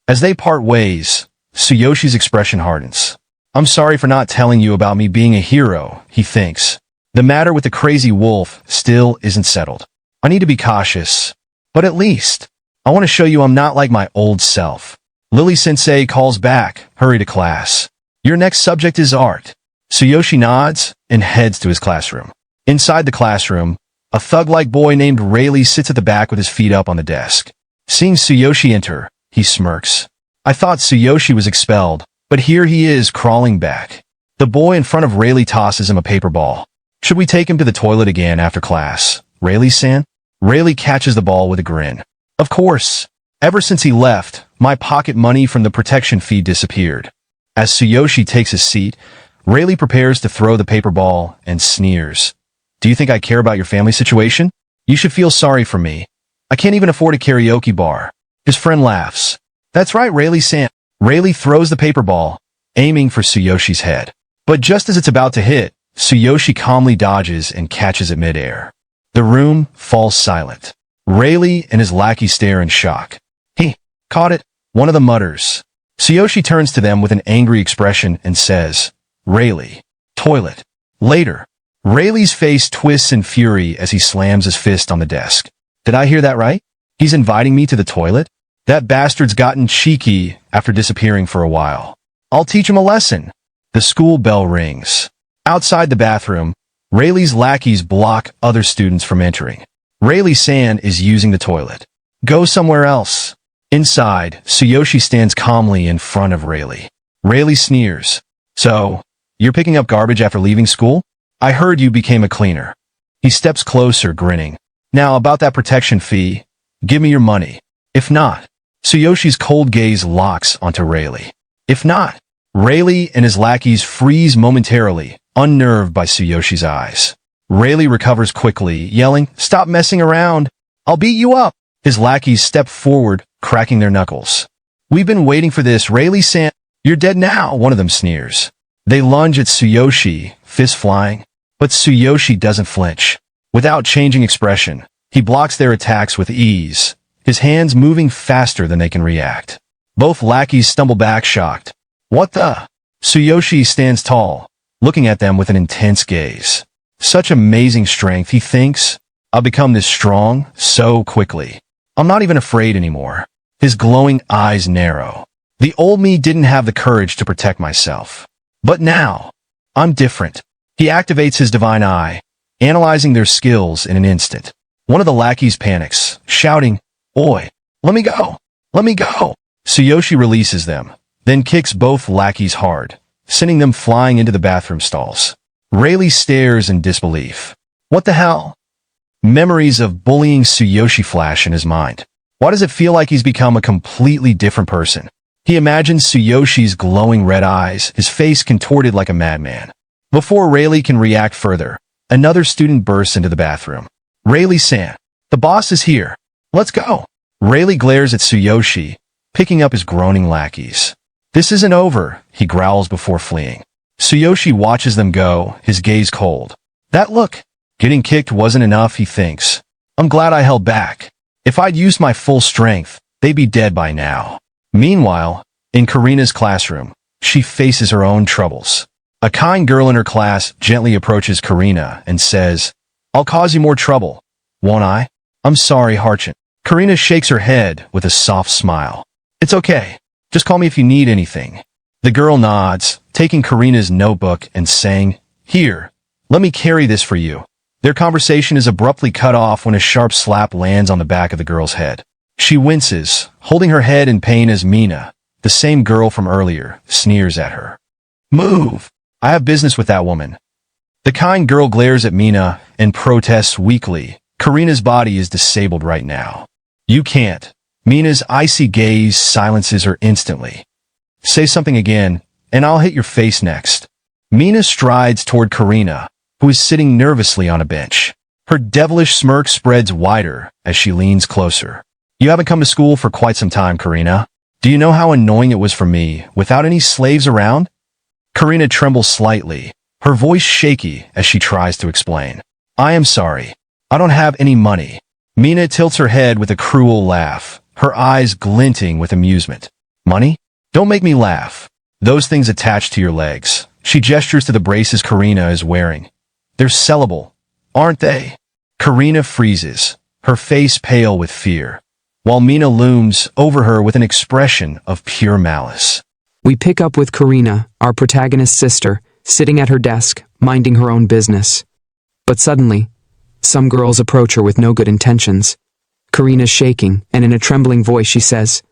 As they part ways, Tsuyoshi's expression hardens. "I'm sorry for not telling you about me being a hero," he thinks. "The matter with the crazy wolf still isn't settled. I need to be cautious, but at least I want to show you I'm not like my old self." Lily-sensei calls back, "Hurry to class. Your next subject is art." Tsuyoshi nods and heads to his classroom. Inside the classroom, a thug-like boy named Rayleigh sits at the back with his feet up on the desk. Seeing Tsuyoshi enter, he smirks. "I thought Tsuyoshi was expelled, but here he is crawling back." The boy in front of Rayleigh tosses him a paper ball. "Should we take him to the toilet again after class, Rayleigh-san?" Rayleigh catches the ball with a grin. "Of course. Ever since he left, my pocket money from the protection fee disappeared." As Tsuyoshi takes his seat, Rayleigh prepares to throw the paper ball and sneers. "Do you think I care about your family situation? You should feel sorry for me. I can't even afford a karaoke bar." His friend laughs. "That's right, Rayleigh-san." Rayleigh throws the paper ball, aiming for Tsuyoshi's head. But just as it's about to hit, Tsuyoshi calmly dodges and catches it midair. The room falls silent. Rayleigh and his lackey stare in shock. "He caught it," one of them mutters. Tsuyoshi turns to them with an angry expression and says, "Rayleigh, toilet. Later." Rayleigh's face twists in fury as he slams his fist on the desk. "Did I hear that right? He's inviting me to the toilet? That bastard's gotten cheeky after disappearing for a while. I'll teach him a lesson." The school bell rings. Outside the bathroom, Rayleigh's lackeys block other students from entering. Rayleigh-san is using the toilet. "Go somewhere else." Inside, Tsuyoshi stands calmly in front of Rayleigh. Rayleigh sneers. "So, you're picking up garbage after leaving school? I heard you became a cleaner." He steps closer, grinning. "Now, about that protection fee, give me your money. If not..." Tsuyoshi's cold gaze locks onto Rayleigh. "If not..." Rayleigh and his lackeys freeze momentarily, unnerved by Tsuyoshi's eyes. Rayleigh recovers quickly, yelling, "Stop messing around! I'll beat you up!" His lackeys step forward, cracking their knuckles. "We've been waiting for this, Rayleigh-san. You're dead now," one of them sneers. They lunge at Tsuyoshi, fists flying. But Tsuyoshi doesn't flinch. Without changing expression, he blocks their attacks with ease, his hands moving faster than they can react. Both lackeys stumble back, shocked. "What the?" Tsuyoshi stands tall, looking at them with an intense gaze. Such amazing strength, he thinks. I'll become this strong so quickly. I'm not even afraid anymore. His glowing eyes narrow. The old me didn't have the courage to protect myself. But now, I'm different. He activates his divine eye, analyzing their skills in an instant. One of the lackeys panics, shouting, "Oi, let me go! Let me go!" Tsuyoshi releases them, then kicks both lackeys hard, sending them flying into the bathroom stalls. Rayleigh stares in disbelief. What the hell? Memories of bullying Tsuyoshi flash in his mind. Why does it feel like he's become a completely different person? He imagines Tsuyoshi's glowing red eyes, his face contorted like a madman. Before Rayleigh can react further, another student bursts into the bathroom. Rayleigh-san, the boss is here. Let's go. Rayleigh glares at Tsuyoshi, picking up his groaning lackeys. This isn't over, he growls before fleeing. Tsuyoshi watches them go, his gaze cold. That look. Getting kicked wasn't enough, he thinks. I'm glad I held back. If I'd used my full strength, they'd be dead by now. Meanwhile, in Karina's classroom, she faces her own troubles. A kind girl in her class gently approaches Karina and says, I'll cause you more trouble, won't I? I'm sorry, Harchin. Karina shakes her head with a soft smile. It's okay. Just call me if you need anything. The girl nods, taking Karina's notebook and saying, Here, let me carry this for you. Their conversation is abruptly cut off when a sharp slap lands on the back of the girl's head. She winces, holding her head in pain as Mina, the same girl from earlier, sneers at her. Move! I have business with that woman. The kind girl glares at Mina and protests weakly. Karina's body is disabled right now. You can't. Mina's icy gaze silences her instantly. Say something again, and I'll hit your face next. Mina strides toward Karina, who is sitting nervously on a bench. Her devilish smirk spreads wider as she leans closer. You haven't come to school for quite some time, Karina. Do you know how annoying it was for me without any slaves around? Karina trembles slightly, her voice shaky as she tries to explain. I am sorry. I don't have any money. Mina tilts her head with a cruel laugh, her eyes glinting with amusement. Money? Don't make me laugh. Those things attached to your legs. She gestures to the braces Karina is wearing. They're sellable, aren't they? Karina freezes, her face pale with fear, while Mina looms over her with an expression of pure malice. We pick up with Karina, our protagonist's sister, sitting at her desk, minding her own business. But suddenly, some girls approach her with no good intentions. Karina's shaking, and in a trembling voice she says,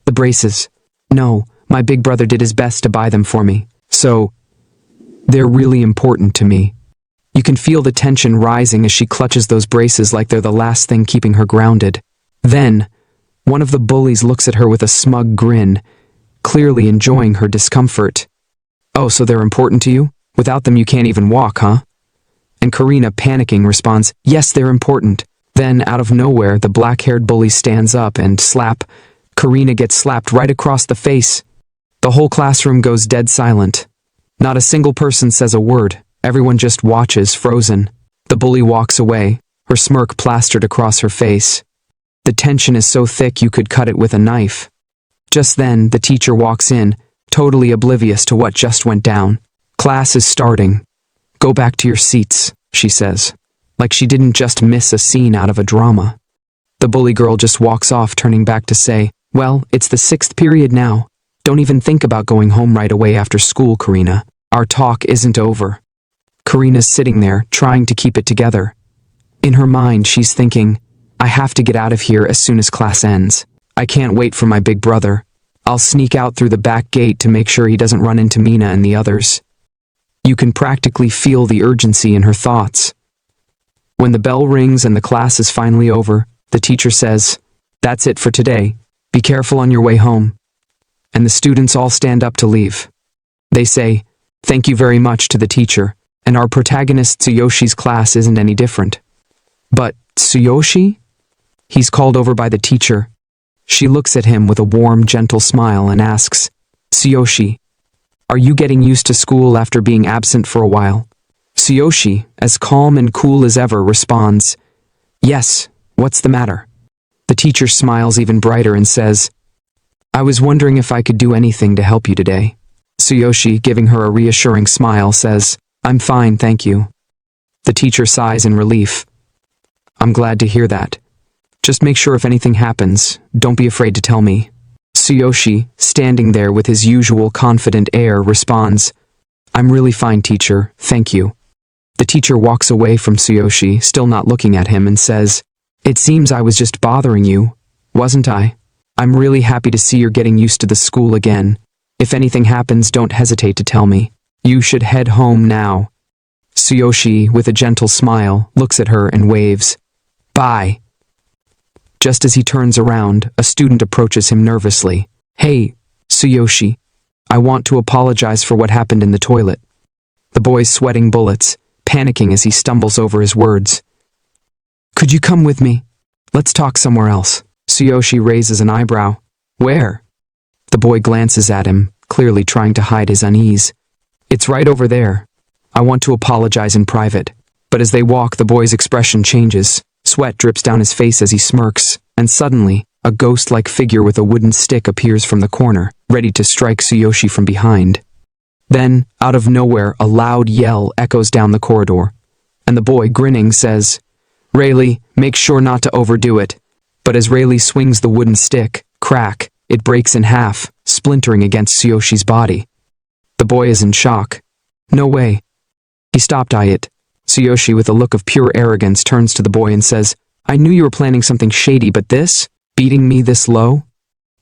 The braces. No, my big brother did his best to buy them for me. So, they're really important to me. You can feel the tension rising as she clutches those braces like they're the last thing keeping her grounded. Then, one of the bullies looks at her with a smug grin, clearly enjoying her discomfort. Oh, so they're important to you? Without them you can't even walk, huh? And Karina, panicking, responds, Yes, they're important. Then, out of nowhere, the black-haired bully stands up and slap. Karina gets slapped right across the face. The whole classroom goes dead silent. Not a single person says a word. Everyone just watches, frozen. The bully walks away, her smirk plastered across her face. The tension is so thick you could cut it with a knife. Just then, the teacher walks in, totally oblivious to what just went down. Class is starting. Go back to your seats, she says, like she didn't just miss a scene out of a drama. The bully girl just walks off, turning back to say, Well, it's the 6th period now. Don't even think about going home right away after school, Karina. Our talk isn't over. Karina's sitting there, trying to keep it together. In her mind, she's thinking, I have to get out of here as soon as class ends. I can't wait for my big brother. I'll sneak out through the back gate to make sure he doesn't run into Mina and the others. You can practically feel the urgency in her thoughts. When the bell rings and the class is finally over, the teacher says, That's it for today. Be careful on your way home. And the students all stand up to leave. They say, Thank you very much to the teacher, and our protagonist Tsuyoshi's class isn't any different. But Tsuyoshi? He's called over by the teacher. She looks at him with a warm, gentle smile and asks, Tsuyoshi, are you getting used to school after being absent for a while? Tsuyoshi, as calm and cool as ever, responds, Yes, what's the matter? The teacher smiles even brighter and says, I was wondering if I could do anything to help you today. Tsuyoshi, giving her a reassuring smile, says, I'm fine, thank you. The teacher sighs in relief. I'm glad to hear that. Just make sure if anything happens, don't be afraid to tell me. Tsuyoshi, standing there with his usual confident air, responds, I'm really fine, teacher, thank you. The teacher walks away from Tsuyoshi, still not looking at him, and says, It seems I was just bothering you, wasn't I? I'm really happy to see you're getting used to the school again. If anything happens, don't hesitate to tell me. You should head home now. Tsuyoshi, with a gentle smile, looks at her and waves. Bye. Just as he turns around, a student approaches him nervously. "Hey, Tsuyoshi, I want to apologize for what happened in the toilet." The boy's sweating bullets, panicking as he stumbles over his words. "Could you come with me? Let's talk somewhere else." Tsuyoshi raises an eyebrow. "Where?" The boy glances at him, clearly trying to hide his unease. "It's right over there. I want to apologize in private." But as they walk, the boy's expression changes. Sweat drips down his face as he smirks, and suddenly, a ghost-like figure with a wooden stick appears from the corner, ready to strike Tsuyoshi from behind. Then, out of nowhere, a loud yell echoes down the corridor, and the boy, grinning, says, "Rayleigh, make sure not to overdo it." But as Rayleigh swings the wooden stick, crack, it breaks in half, splintering against Tsuyoshi's body. The boy is in shock. "No way." He stopped it. Tsuyoshi, with a look of pure arrogance, turns to the boy and says, "I knew you were planning something shady, but this? Beating me this low?"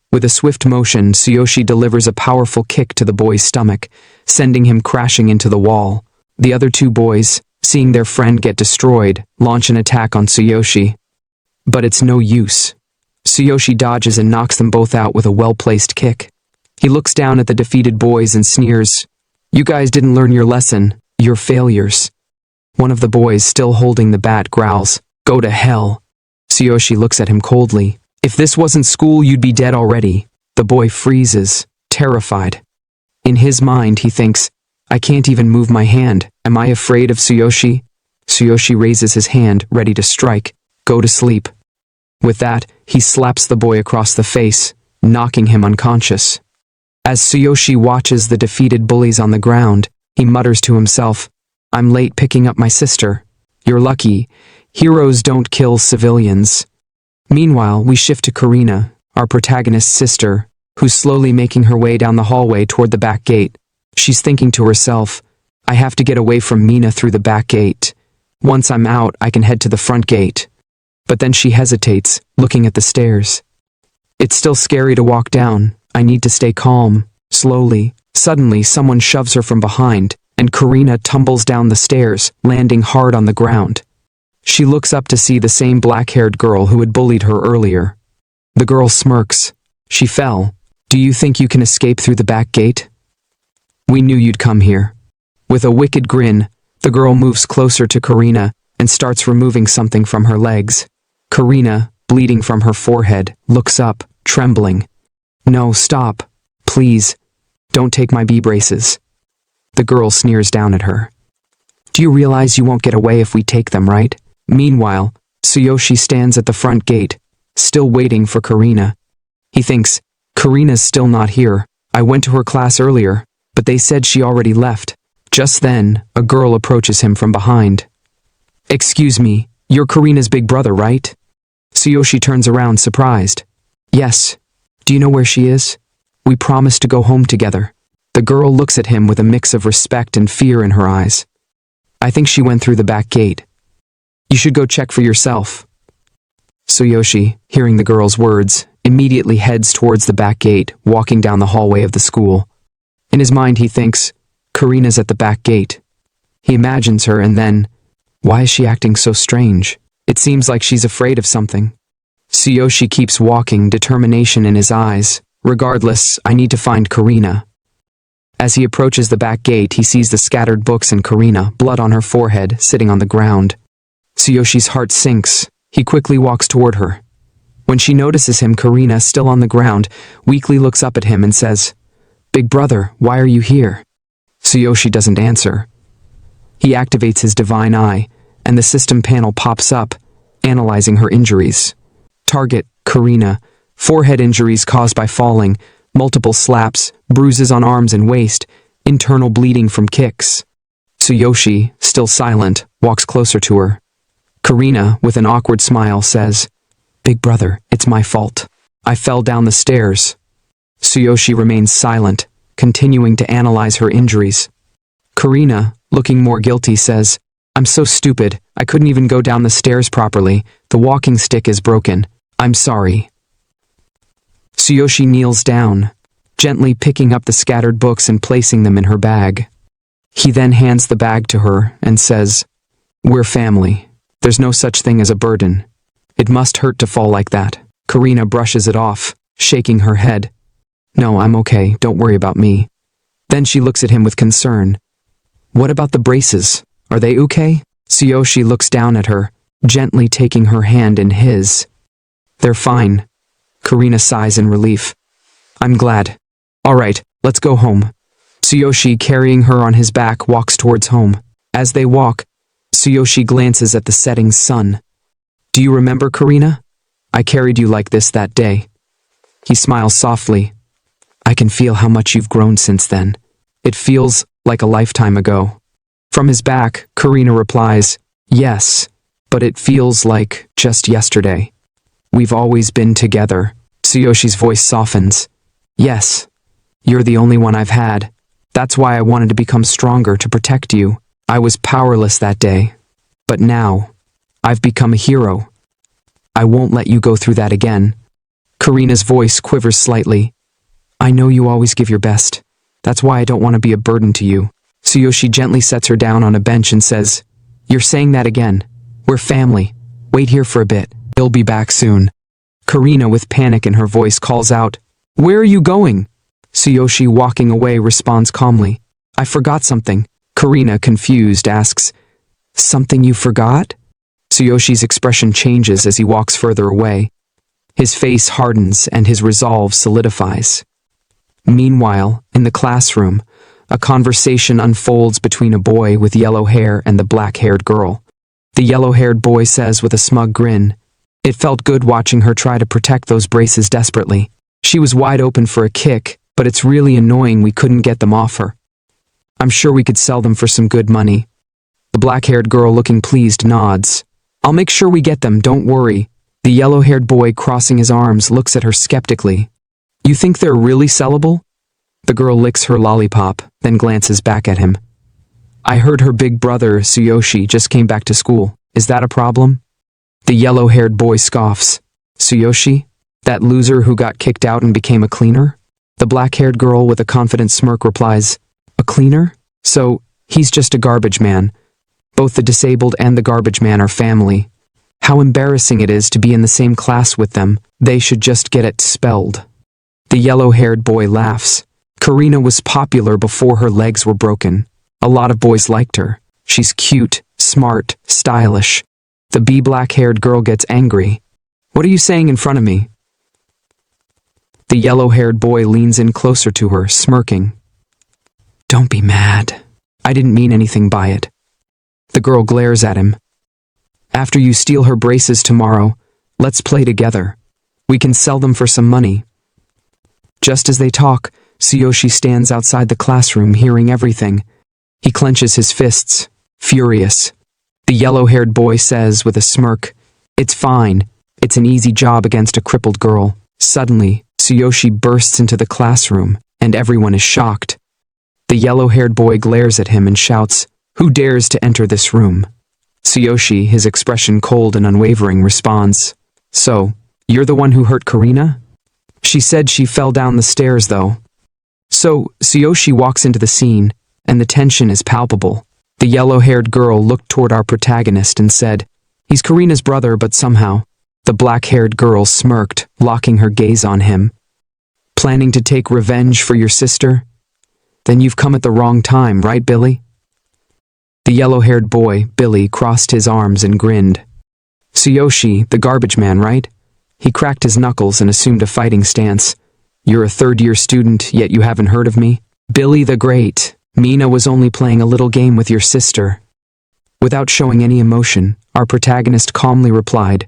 With a swift motion, Tsuyoshi delivers a powerful kick to the boy's stomach, sending him crashing into the wall. The other two boys, seeing their friend get destroyed, launch an attack on Tsuyoshi. But it's no use. Tsuyoshi dodges and knocks them both out with a well-placed kick. He looks down at the defeated boys and sneers, "You guys didn't learn your lesson. You're failures." One of the boys, still holding the bat, growls, "Go to hell." Tsuyoshi looks at him coldly. "If this wasn't school, you'd be dead already." The boy freezes, terrified. In his mind, he thinks, "I can't even move my hand. Am I afraid of Tsuyoshi?" Tsuyoshi raises his hand, ready to strike. "Go to sleep." With that, he slaps the boy across the face, knocking him unconscious. As Tsuyoshi watches the defeated bullies on the ground, he mutters to himself, "I'm late picking up my sister. You're lucky. Heroes don't kill civilians." Meanwhile, we shift to Karina, our protagonist's sister, who's slowly making her way down the hallway toward the back gate. She's thinking to herself, "I have to get away from Mina through the back gate. Once I'm out, I can head to the front gate." But then she hesitates, looking at the stairs. "It's still scary to walk down. I need to stay calm." Slowly, suddenly someone shoves her from behind, and Karina tumbles down the stairs, landing hard on the ground. She looks up to see the same black-haired girl who had bullied her earlier. The girl smirks. "She fell. Do you think you can escape through the back gate? We knew you'd come here." With a wicked grin, the girl moves closer to Karina and starts removing something from her legs. Karina, bleeding from her forehead, looks up, trembling. "No, stop. Please. Don't take my B-braces." The girl sneers down at her. "Do you realize you won't get away if we take them, right?" Meanwhile, Tsuyoshi stands at the front gate, still waiting for Karina. He thinks, "Karina's still not here. I went to her class earlier, but they said she already left." Just then, a girl approaches him from behind. "Excuse me, you're Karina's big brother, right?" Tsuyoshi turns around, surprised. "Yes. Do you know where she is? We promised to go home together." The girl looks at him with a mix of respect and fear in her eyes. "I think she went through the back gate. You should go check for yourself." Tsuyoshi, hearing the girl's words, immediately heads towards the back gate, walking down the hallway of the school. In his mind, he thinks, Karina's at the back gate. He imagines her and then, why is she acting so strange? It seems like she's afraid of something. Tsuyoshi keeps walking, determination in his eyes. Regardless, I need to find Karina. As he approaches the back gate, he sees the scattered books and Karina, blood on her forehead, sitting on the ground. Tsuyoshi's heart sinks. He quickly walks toward her. When she notices him, Karina, still on the ground, weakly looks up at him and says, "Big brother, why are you here?" Tsuyoshi doesn't answer. He activates his divine eye, and the system panel pops up, analyzing her injuries. Target, Karina. Forehead injuries caused by falling, multiple slaps, bruises on arms and waist, internal bleeding from kicks. Tsuyoshi, still silent, walks closer to her. Karina, with an awkward smile, says, "Big brother, it's my fault. I fell down the stairs." Tsuyoshi remains silent, continuing to analyze her injuries. Karina, looking more guilty, says, "I'm so stupid. I couldn't even go down the stairs properly. The walking stick is broken. I'm sorry." Tsuyoshi kneels down, gently picking up the scattered books and placing them in her bag. He then hands the bag to her and says, "We're family. There's no such thing as a burden." It must hurt to fall like that. Karina brushes it off, shaking her head. No, I'm okay, don't worry about me. Then she looks at him with concern. What about the braces? Are they okay? Tsuyoshi looks down at her, gently taking her hand in his. They're fine. Karina sighs in relief. I'm glad. All right, let's go home. Tsuyoshi, carrying her on his back, walks towards home. As they walk, Tsuyoshi glances at the setting sun. Do you remember, Karina? I carried you like this that day. He smiles softly. I can feel how much you've grown since then. It feels like a lifetime ago. From his back, Karina replies, yes, but it feels like just yesterday. We've always been together. Tsuyoshi's voice softens. Yes, you're the only one I've had. That's why I wanted to become stronger to protect you. I was powerless that day. But now, I've become a hero. I won't let you go through that again. Karina's voice quivers slightly. I know you always give your best. That's why I don't want to be a burden to you. Tsuyoshi gently sets her down on a bench and says, You're saying that again. We're family. Wait here for a bit. He'll be back soon. Karina, with panic in her voice, calls out, Where are you going? Tsuyoshi, walking away, responds calmly, I forgot something. Karina, confused, asks, Something you forgot? Tsuyoshi's expression changes as he walks further away. His face hardens and his resolve solidifies. Meanwhile, in the classroom, a conversation unfolds between a boy with yellow hair and the black-haired girl. The yellow-haired boy says with a smug grin, It felt good watching her try to protect those braces desperately. She was wide open for a kick, but it's really annoying we couldn't get them off her. I'm sure we could sell them for some good money. The black-haired girl, looking pleased, nods. I'll make sure we get them, don't worry. The yellow-haired boy, crossing his arms, looks at her skeptically. You think they're really sellable? The girl licks her lollipop, then glances back at him. I heard her big brother, Tsuyoshi, just came back to school. Is that a problem? The yellow-haired boy scoffs. Tsuyoshi? That loser who got kicked out and became a cleaner? The black-haired girl, with a confident smirk, replies, A cleaner? So, he's just a garbage man. Both the disabled and the garbage man are family. How embarrassing it is to be in the same class with them. They should just get expelled. The yellow-haired boy laughs. Karina was popular before her legs were broken. A lot of boys liked her. She's cute, smart, stylish. The black-haired girl gets angry. What are you saying in front of me? The yellow-haired boy leans in closer to her, smirking. Don't be mad. I didn't mean anything by it. The girl glares at him. After you steal her braces tomorrow, let's play together. We can sell them for some money. Just as they talk, Tsuyoshi stands outside the classroom, hearing everything. He clenches his fists, furious. The yellow-haired boy says with a smirk, It's fine. It's an easy job against a crippled girl. Suddenly, Tsuyoshi bursts into the classroom, and everyone is shocked. The yellow-haired boy glares at him and shouts, Who dares to enter this room? Tsuyoshi, his expression cold and unwavering, responds, So, you're the one who hurt Karina? She said she fell down the stairs, though. So, Tsuyoshi walks into the scene, and the tension is palpable. The yellow-haired girl looked toward our protagonist and said, He's Karina's brother, but somehow. The black-haired girl smirked, locking her gaze on him. Planning to take revenge for your sister? Then you've come at the wrong time, right, Billy? The yellow-haired boy, Billy, crossed his arms and grinned. Tsuyoshi, the garbage man, right? He cracked his knuckles and assumed a fighting stance. You're a third-year student, yet you haven't heard of me? Billy the Great. Mina was only playing a little game with your sister. Without showing any emotion, our protagonist calmly replied,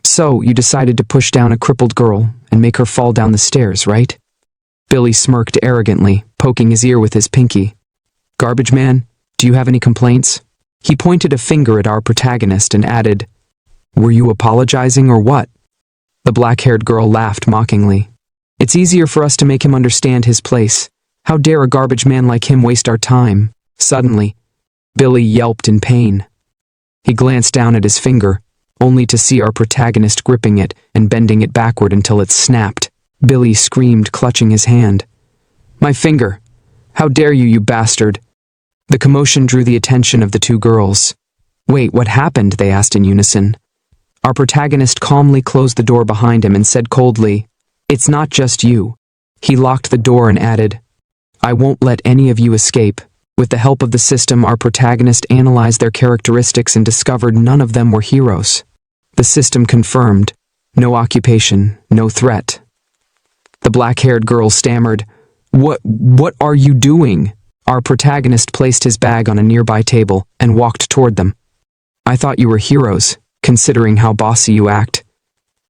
So, you decided to push down a crippled girl and make her fall down the stairs, right? Billy smirked arrogantly, poking his ear with his pinky. Garbage man, do you have any complaints? He pointed a finger at our protagonist and added, Were you apologizing or what? The black-haired girl laughed mockingly. It's easier for us to make him understand his place. How dare a garbage man like him waste our time? Suddenly, Billy yelped in pain. He glanced down at his finger, only to see our protagonist gripping it and bending it backward until it snapped. Billy screamed, clutching his hand. My finger! How dare you, you bastard! The commotion drew the attention of the two girls. Wait, what happened? They asked in unison. Our protagonist calmly closed the door behind him and said coldly, "It's not just you." He locked the door and added, "I won't let any of you escape." With the help of the system, our protagonist analyzed their characteristics and discovered none of them were heroes. The system confirmed, no occupation, no threat. The black-haired girl stammered, What are you doing?" Our protagonist placed his bag on a nearby table and walked toward them. "I thought you were heroes, considering how bossy you act.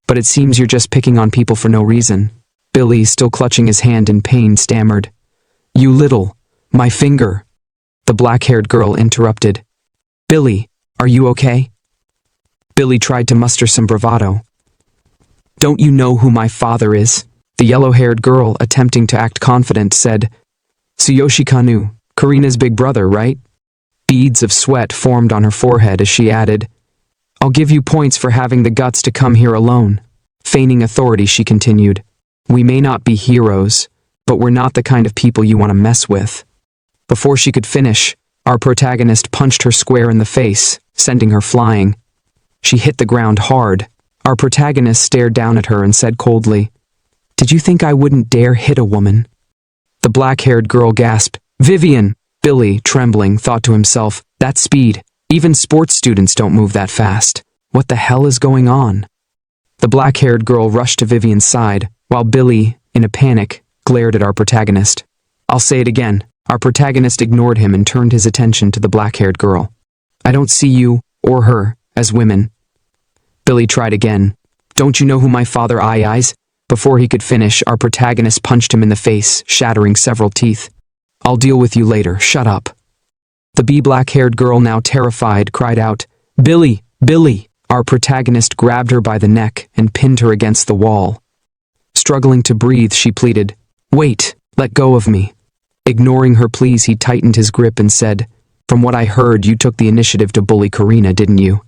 But it seems you're just picking on people for no reason." Billy, still clutching his hand in pain, stammered, "You little, my finger." The black-haired girl interrupted. "Billy, are you okay?" Billy tried to muster some bravado. "Don't you know who my father is?" The yellow-haired girl, attempting to act confident, said, "Tsuyoshi Kanu, Karina's big brother, right?" Beads of sweat formed on her forehead as she added, "I'll give you points for having the guts to come here alone." Feigning authority, she continued, "We may not be heroes, but we're not the kind of people you want to mess with." Before she could finish, our protagonist punched her square in the face, sending her flying. She hit the ground hard. Our protagonist stared down at her and said coldly, "Did you think I wouldn't dare hit a woman?" The black-haired girl gasped, "Vivian!" Billy, trembling, thought to himself, "That speed. Even sports students don't move that fast. What the hell is going on?" The black-haired girl rushed to Vivian's side, while Billy, in a panic, glared at our protagonist. I'll say it again. Our protagonist ignored him and turned his attention to the black-haired girl. "I don't see you, or her, as women." Billy tried again. "Don't you know who my father is?" Before he could finish, our protagonist punched him in the face, shattering several teeth. "I'll deal with you later, shut up." The black-haired girl, now terrified, cried out, "Billy! Billy!" Our protagonist grabbed her by the neck and pinned her against the wall. Struggling to breathe, she pleaded, "Wait, let go of me." Ignoring her pleas, he tightened his grip and said, "From what I heard, you took the initiative to bully Karina, didn't you?"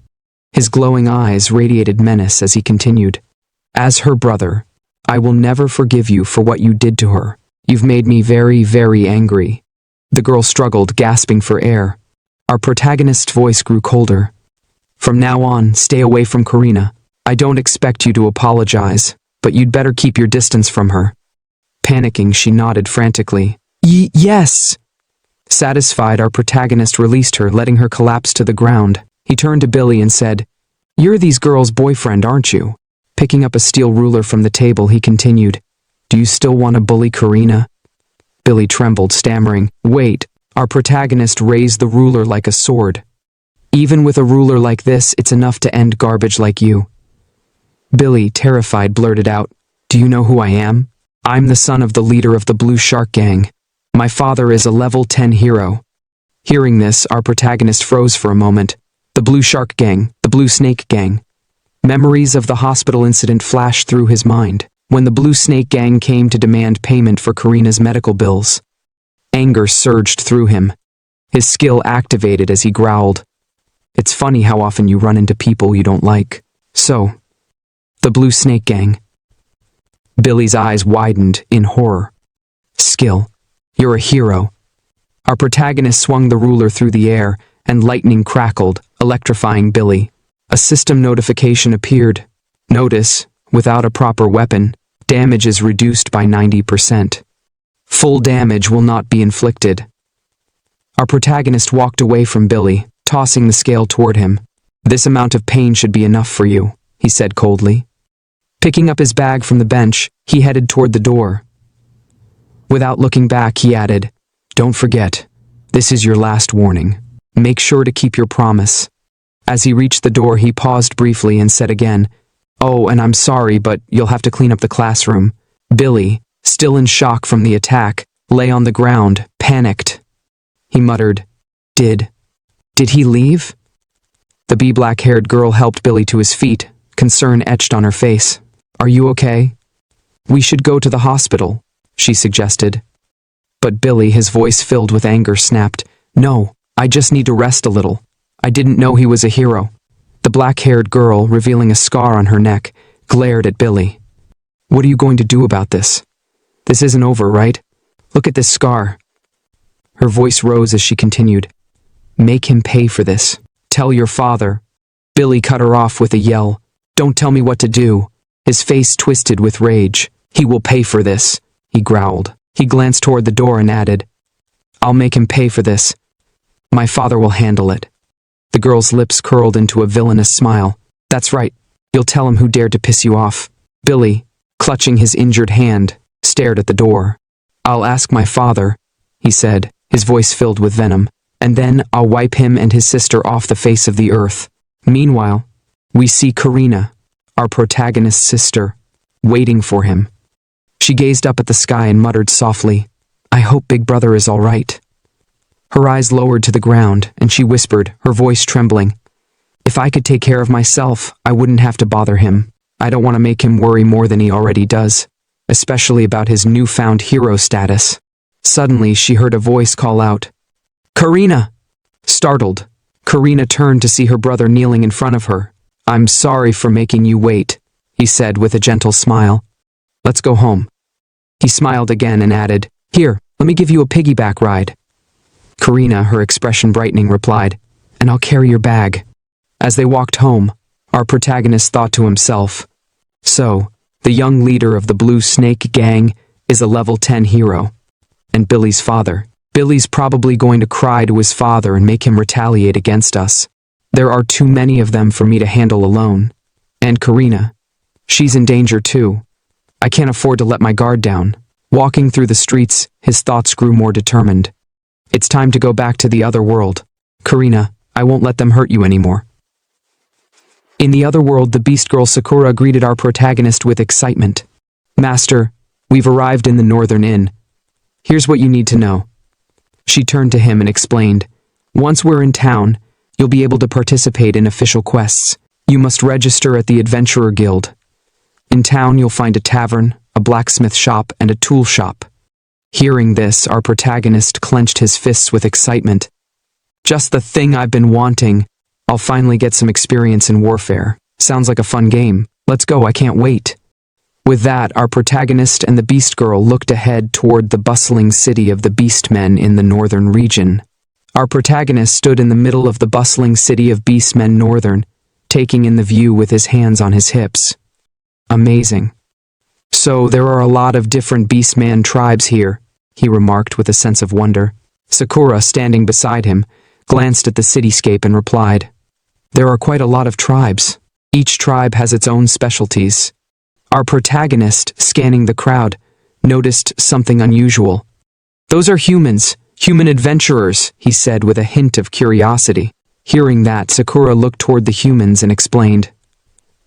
His glowing eyes radiated menace as he continued, "As her brother, I will never forgive you for what you did to her. You've made me very, very angry." The girl struggled, gasping for air. Our protagonist's voice grew colder. "From now on, stay away from Karina. I don't expect you to apologize, but you'd better keep your distance from her." Panicking, she nodded frantically. Yes!" Satisfied, our protagonist released her, letting her collapse to the ground. He turned to Billy and said, "You're these girls' boyfriend, aren't you?" Picking up a steel ruler from the table, he continued, "Do you still want to bully Karina?" Billy trembled, stammering, "Wait." Our protagonist raised the ruler like a sword. "Even with a ruler like this, it's enough to end garbage like you." Billy, terrified, blurted out, "Do you know who I am? I'm the son of the leader of the Blue Shark Gang. My father is a level 10 hero." Hearing this, our protagonist froze for a moment. The Blue Shark Gang, the Blue Snake Gang. Memories of the hospital incident flashed through his mind, when the Blue Snake Gang came to demand payment for Karina's medical bills. Anger surged through him. His skill activated as he growled, "It's funny how often you run into people you don't like. So, the Blue Snake Gang." Billy's eyes widened in horror. "Skill. You're a hero." Our protagonist swung the ruler through the air, and lightning crackled, electrifying Billy. A system notification appeared. "Notice, without a proper weapon, damage is reduced by 90%. Full damage will not be inflicted." Our protagonist walked away from Billy, tossing the scale toward him. "This amount of pain should be enough for you," he said coldly. Picking up his bag from the bench, he headed toward the door. Without looking back, he added, "Don't forget, this is your last warning. Make sure to keep your promise." As he reached the door, he paused briefly and said again, "Oh, and I'm sorry, but you'll have to clean up the classroom." Billy, still in shock from the attack, lay on the ground, panicked. He muttered, Did he leave?" The black-haired girl helped Billy to his feet, concern etched on her face. "Are you okay?" "We should go to the hospital," she suggested. But Billy, his voice filled with anger, snapped, "No, I just need to rest a little. I didn't know he was a hero." The black-haired girl, revealing a scar on her neck, glared at Billy. "What are you going to do about this? This isn't over, right? Look at this scar." Her voice rose as she continued, "Make him pay for this. Tell your father." Billy cut her off with a yell. Don't tell me what to do. His face twisted with rage. He will pay for this, he growled. He glanced toward the door and added, I'll make him pay for this. My father will handle it. The girl's lips curled into a villainous smile. That's right. You'll tell him who dared to piss you off. Billy, clutching his injured hand, stared at the door. I'll ask my father, he said, his voice filled with venom, and then I'll wipe him and his sister off the face of the earth. Meanwhile, we see Karina, our protagonist's sister, waiting for him. She gazed up at the sky and muttered softly, I hope Big Brother is all right. Her eyes lowered to the ground, and she whispered, her voice trembling, If I could take care of myself, I wouldn't have to bother him. I don't want to make him worry more than he already does, especially about his newfound hero status. Suddenly, she heard a voice call out, Karina! Startled, Karina turned to see her brother kneeling in front of her. I'm sorry for making you wait, he said with a gentle smile. Let's go home. He smiled again and added, Here, let me give you a piggyback ride. Karina, her expression brightening, replied, And I'll carry your bag. As they walked home, our protagonist thought to himself, So, the young leader of the Blue Snake Gang is a level 10 hero. And Billy's father. Billy's probably going to cry to his father and make him retaliate against us. There are too many of them for me to handle alone. And Karina. She's in danger too. I can't afford to let my guard down. Walking through the streets, his thoughts grew more determined. It's time to go back to the other world. Karina, I won't let them hurt you anymore. In the other world, the beast girl Sakura greeted our protagonist with excitement. Master, we've arrived in the Northern Inn. Here's what you need to know. She turned to him and explained, Once we're in town, you'll be able to participate in official quests. You must register at the Adventurer Guild. In town, you'll find a tavern, a blacksmith shop, and a tool shop. Hearing this, our protagonist clenched his fists with excitement. Just the thing I've been wanting. I'll finally get some experience in warfare. Sounds like a fun game. Let's go, I can't wait. With that, our protagonist and the beast girl looked ahead toward the bustling city of the beastmen in the northern region. Our protagonist stood in the middle of the bustling city of beastmen northern, taking in the view with his hands on his hips. Amazing. So there are a lot of different beastman tribes here, he remarked with a sense of wonder. Sakura, standing beside him, glanced at the cityscape and replied, There are quite a lot of tribes. Each tribe has its own specialties. Our protagonist, scanning the crowd, noticed something unusual. Those are humans, human adventurers, he said with a hint of curiosity. Hearing that, Sakura looked toward the humans and explained,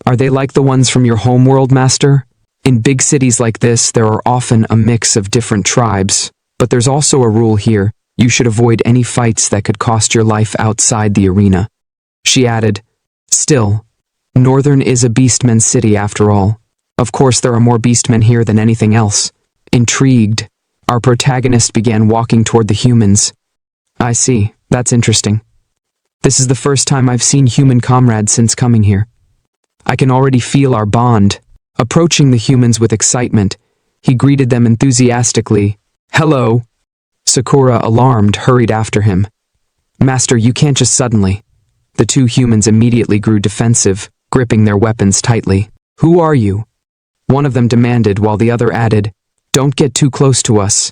Are they like the ones from your homeworld, master? In big cities like this, there are often a mix of different tribes, but there's also a rule here. You should avoid any fights that could cost your life outside the arena. She added, Still, Northern is a beastman city after all. Of course, there are more beastmen here than anything else. Intrigued, our protagonist began walking toward the humans. I see, that's interesting. This is the first time I've seen human comrades since coming here. I can already feel our bond. Approaching the humans with excitement, he greeted them enthusiastically. Hello. Sakura, alarmed, hurried after him. Master, you can't just suddenly. The two humans immediately grew defensive, gripping their weapons tightly. Who are you? One of them demanded while the other added, Don't get too close to us.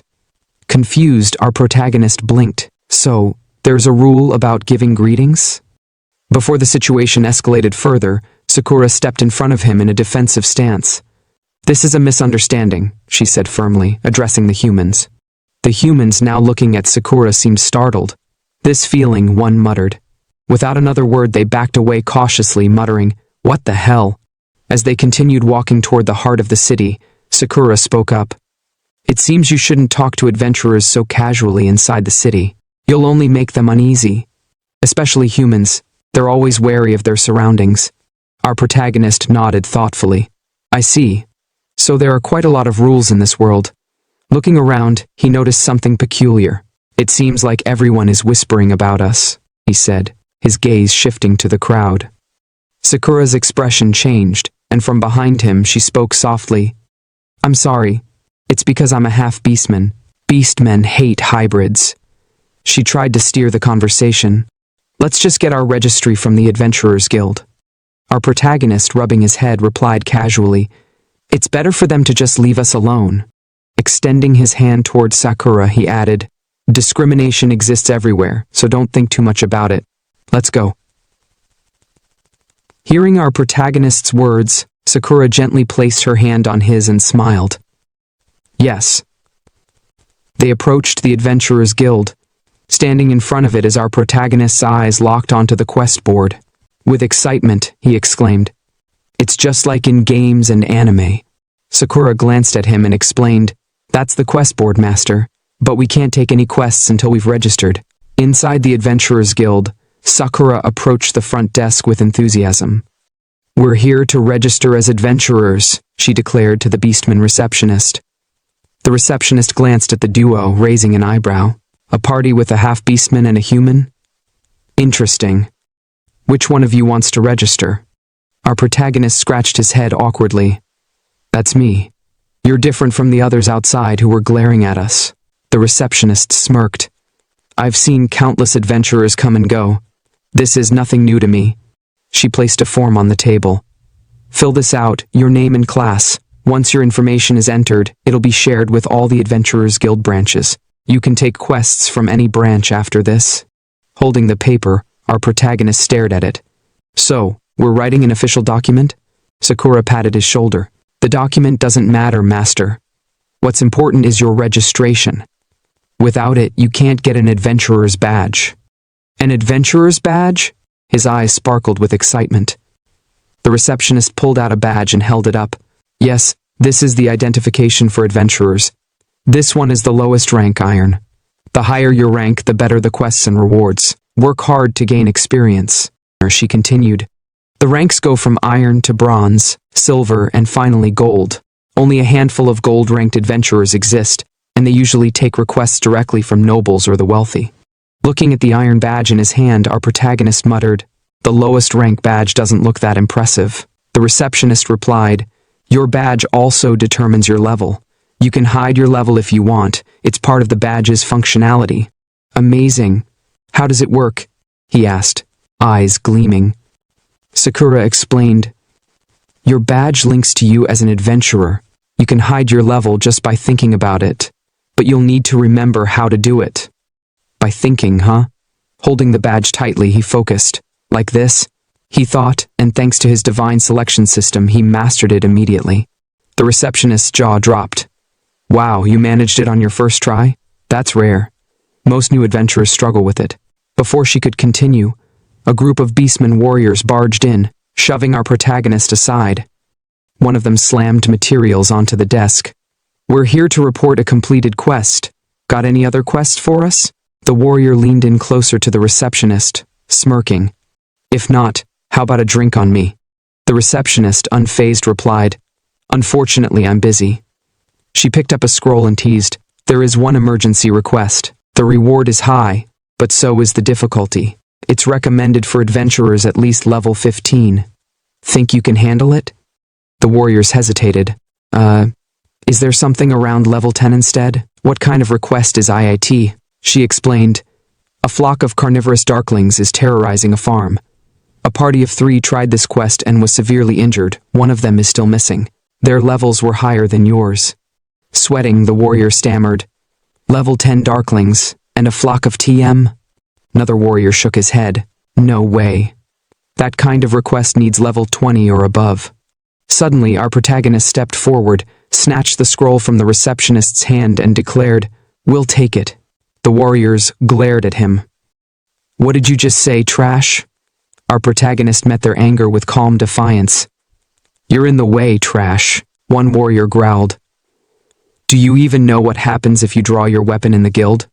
Confused, our protagonist blinked. So, there's a rule about giving greetings? Before the situation escalated further, Sakura stepped in front of him in a defensive stance. This is a misunderstanding, she said firmly, addressing the humans. The humans now looking at Sakura seemed startled. This feeling, one muttered. Without another word, they backed away cautiously, muttering, What the hell? As they continued walking toward the heart of the city, Sakura spoke up. It seems you shouldn't talk to adventurers so casually inside the city. You'll only make them uneasy. Especially humans. They're always wary of their surroundings. Our protagonist nodded thoughtfully. I see. So there are quite a lot of rules in this world. Looking around, he noticed something peculiar. It seems like everyone is whispering about us, he said, his gaze shifting to the crowd. Sakura's expression changed, and from behind him she spoke softly. I'm sorry. It's because I'm a half-beastman. Beastmen hate hybrids. She tried to steer the conversation. Let's just get our registry from the Adventurers Guild. Our protagonist, rubbing his head, replied casually, "It's better for them to just leave us alone." Extending his hand towards Sakura, he added, "Discrimination exists everywhere, so don't think too much about it. Let's go." Hearing our protagonist's words, Sakura gently placed her hand on his and smiled. "Yes." They approached the Adventurers Guild. Standing in front of it as our protagonist's eyes locked onto the quest board. With excitement, he exclaimed, "It's just like in games and anime." Sakura glanced at him and explained, "That's the quest board, master, but we can't take any quests until we've registered." Inside the Adventurers Guild, Sakura approached the front desk with enthusiasm. "We're here to register as adventurers," she declared to the beastman receptionist. The receptionist glanced at the duo, raising an eyebrow. "A party with a half-beastman and a human? Interesting. Which one of you wants to register?" Our protagonist scratched his head awkwardly. "That's me. You're different from the others outside who were glaring at us." The receptionist smirked. "I've seen countless adventurers come and go. This is nothing new to me." She placed a form on the table. "Fill this out, your name and class. Once your information is entered, it'll be shared with all the Adventurers Guild branches. You can take quests from any branch after this." Holding the paper, our protagonist stared at it. "So, we're writing an official document?" Sakura patted his shoulder. "The document doesn't matter, master. What's important is your registration. Without it, you can't get an adventurer's badge." "An adventurer's badge?" His eyes sparkled with excitement. The receptionist pulled out a badge and held it up. "Yes, this is the identification for adventurers. This one is the lowest rank iron. The higher your rank, the better the quests and rewards. Work hard to gain experience." She continued. "The ranks go from iron to bronze, silver, and finally gold. Only a handful of gold-ranked adventurers exist, and they usually take requests directly from nobles or the wealthy." Looking at the iron badge in his hand, our protagonist muttered, "The lowest rank badge doesn't look that impressive." The receptionist replied, "Your badge also determines your level. You can hide your level if you want. It's part of the badge's functionality." "Amazing. How does it work?" he asked, eyes gleaming. Sakura explained, "Your badge links to you as an adventurer. You can hide your level just by thinking about it, but you'll need to remember how to do it." "By thinking, huh?" Holding the badge tightly, he focused. "Like this?" he thought, and thanks to his divine selection system, he mastered it immediately. The receptionist's jaw dropped. "Wow, you managed it on your first try? That's rare. Most new adventurers struggle with it." Before she could continue, a group of beastmen warriors barged in, shoving our protagonist aside. One of them slammed materials onto the desk. "We're here to report a completed quest. Got any other quests for us?" The warrior leaned in closer to the receptionist, smirking. "If not, how about a drink on me?" The receptionist, unfazed, replied, "Unfortunately, I'm busy." She picked up a scroll and teased, "There is one emergency request. The reward is high, but so is the difficulty. It's recommended for adventurers at least level 15. Think you can handle it?" The warriors hesitated. Is there something around level 10 instead? What kind of request is IIT?" She explained, "A flock of carnivorous darklings is terrorizing a farm. A party of 3 tried this quest and was severely injured. One of them is still missing. Their levels were higher than yours." Sweating, the warrior stammered, "Level 10 darklings, and a flock of TM?" Another warrior shook his head. "No way. That kind of request needs level 20 or above." Suddenly, our protagonist stepped forward, snatched the scroll from the receptionist's hand, and declared, "We'll take it." The warriors glared at him. "What did you just say, trash?" Our protagonist met their anger with calm defiance. "You're in the way, trash," one warrior growled. "Do you even know what happens if you draw your weapon in the guild?"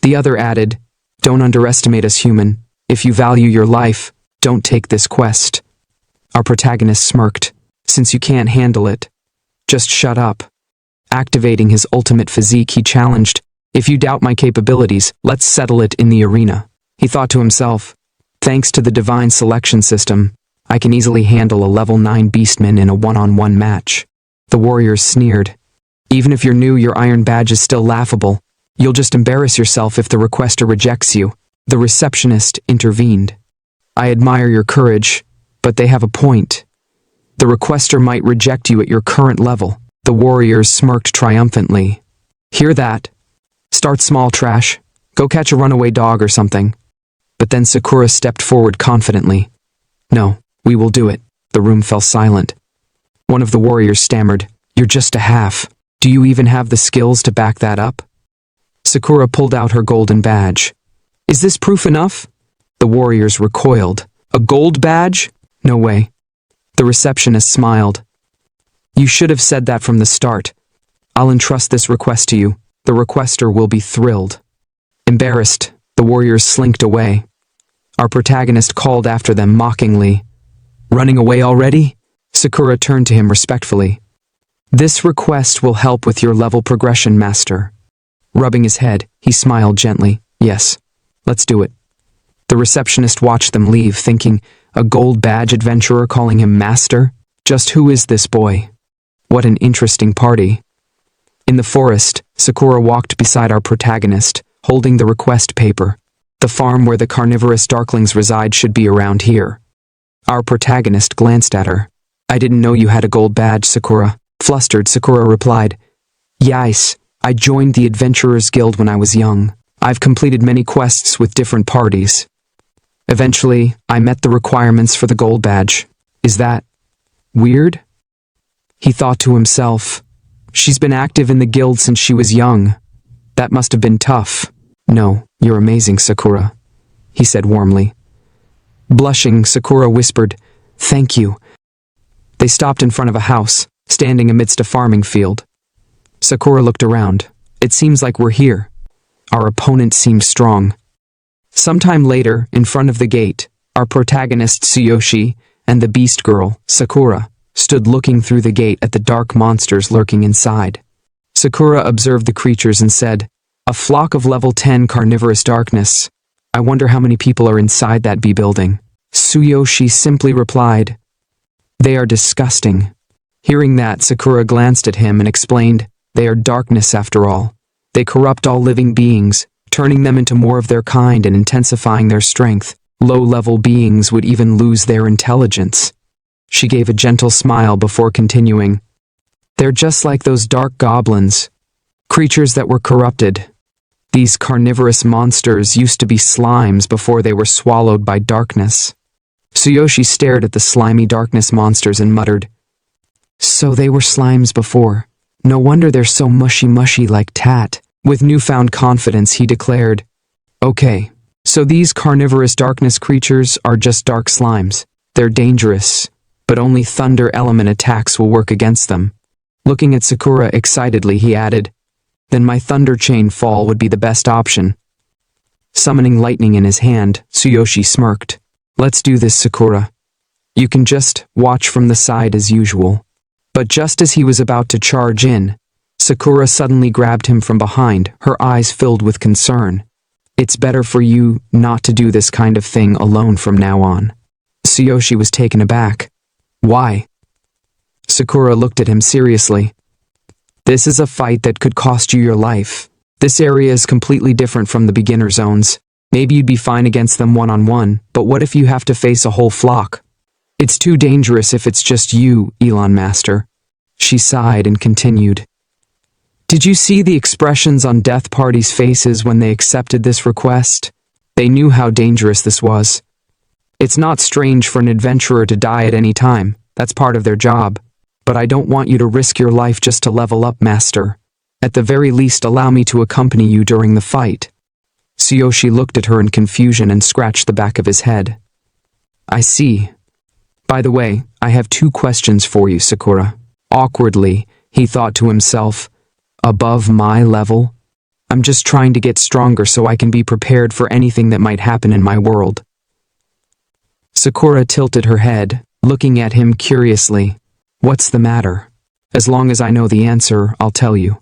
The other added, "Don't underestimate us, human. If you value your life, don't take this quest." Our protagonist smirked. "Since you can't handle it, just shut up." Activating his ultimate physique, he challenged, "If you doubt my capabilities, let's settle it in the arena." He thought to himself, "Thanks to the divine selection system, I can easily handle a level 9 beastman in a one-on-one match." The warriors sneered. "Even if you're new, your iron badge is still laughable. You'll just embarrass yourself if the requester rejects you." The receptionist intervened. "I admire your courage, But they have a point. The requester might reject you at your current level. The warriors smirked triumphantly. Hear that? Start small, trash. Go catch a runaway dog or something. But then Sakura stepped forward confidently. No, we will do it. The room fell silent. One of the warriors stammered, You're just a half. Do you even have the skills to back that up? Sakura pulled out her golden badge. Is this proof enough? The warriors recoiled. A gold badge? No way. The receptionist smiled. You should have said that from the start. I'll entrust this request to you. The requester will be thrilled. Embarrassed, the warriors slinked away. Our protagonist called after them mockingly. Running away already? Sakura turned to him respectfully. This request will help with your level progression, master. Rubbing his head, he smiled gently. Yes, let's do it. The receptionist watched them leave, thinking, a gold badge adventurer calling him master? Just who is this boy? What an interesting party. In the forest, Sakura walked beside our protagonist, holding the request paper. The farm where the carnivorous Darklings reside should be around here. Our protagonist glanced at her. I didn't know you had a gold badge, Sakura. Flustered, Sakura replied. Yes, I joined the Adventurers Guild when I was young. I've completed many quests with different parties. Eventually, I met the requirements for the gold badge. Is that weird? He thought to himself. She's been active in the guild since she was young. That must have been tough. No, you're amazing, Sakura, he said warmly. Blushing, Sakura whispered, Thank you. They stopped in front of a house, standing amidst a farming field. Sakura looked around. It seems like we're here. Our opponent seemed strong. Sometime later, in front of the gate, our protagonist Tsuyoshi and the beast girl, Sakura, stood looking through the gate at the dark monsters lurking inside. Sakura observed the creatures and said, A flock of level 10 carnivorous darkness. I wonder how many people are inside that bee building. Tsuyoshi simply replied, They are disgusting. Hearing that, Sakura glanced at him and explained, They are darkness after all. They corrupt all living beings, turning them into more of their kind and intensifying their strength. Low-level beings would even lose their intelligence. She gave a gentle smile before continuing. They're just like those dark goblins, creatures that were corrupted. These carnivorous monsters used to be slimes before they were swallowed by darkness. Tsuyoshi stared at the slimy darkness monsters and muttered, So they were slimes before. No wonder they're so mushy like tat. With newfound confidence, he declared, Okay, so these carnivorous darkness creatures are just dark slimes. They're dangerous, but only thunder element attacks will work against them. Looking at Sakura excitedly, he added, Then my thunder chain fall would be the best option. Summoning lightning in his hand, Tsuyoshi smirked. Let's do this, Sakura. You can just watch from the side as usual. But just as he was about to charge in, Sakura suddenly grabbed him from behind, her eyes filled with concern. It's better for you not to do this kind of thing alone from now on. Tsuyoshi was taken aback. Why? Sakura looked at him seriously. This is a fight that could cost you your life. This area is completely different from the beginner zones. Maybe you'd be fine against them one-on-one, but what if you have to face a whole flock? It's too dangerous if it's just you, Elon Master. She sighed and continued. Did you see the expressions on Death Party's faces when they accepted this request? They knew how dangerous this was. It's not strange for an adventurer to die at any time. That's part of their job. But I don't want you to risk your life just to level up, Master. At the very least, allow me to accompany you during the fight. Tsuyoshi looked at her in confusion and scratched the back of his head. I see. By the way, I have 2 questions for you, Sakura. Awkwardly, he thought to himself, Above my level? I'm just trying to get stronger so I can be prepared for anything that might happen in my world. Sakura tilted her head, looking at him curiously. What's the matter? As long as I know the answer, I'll tell you.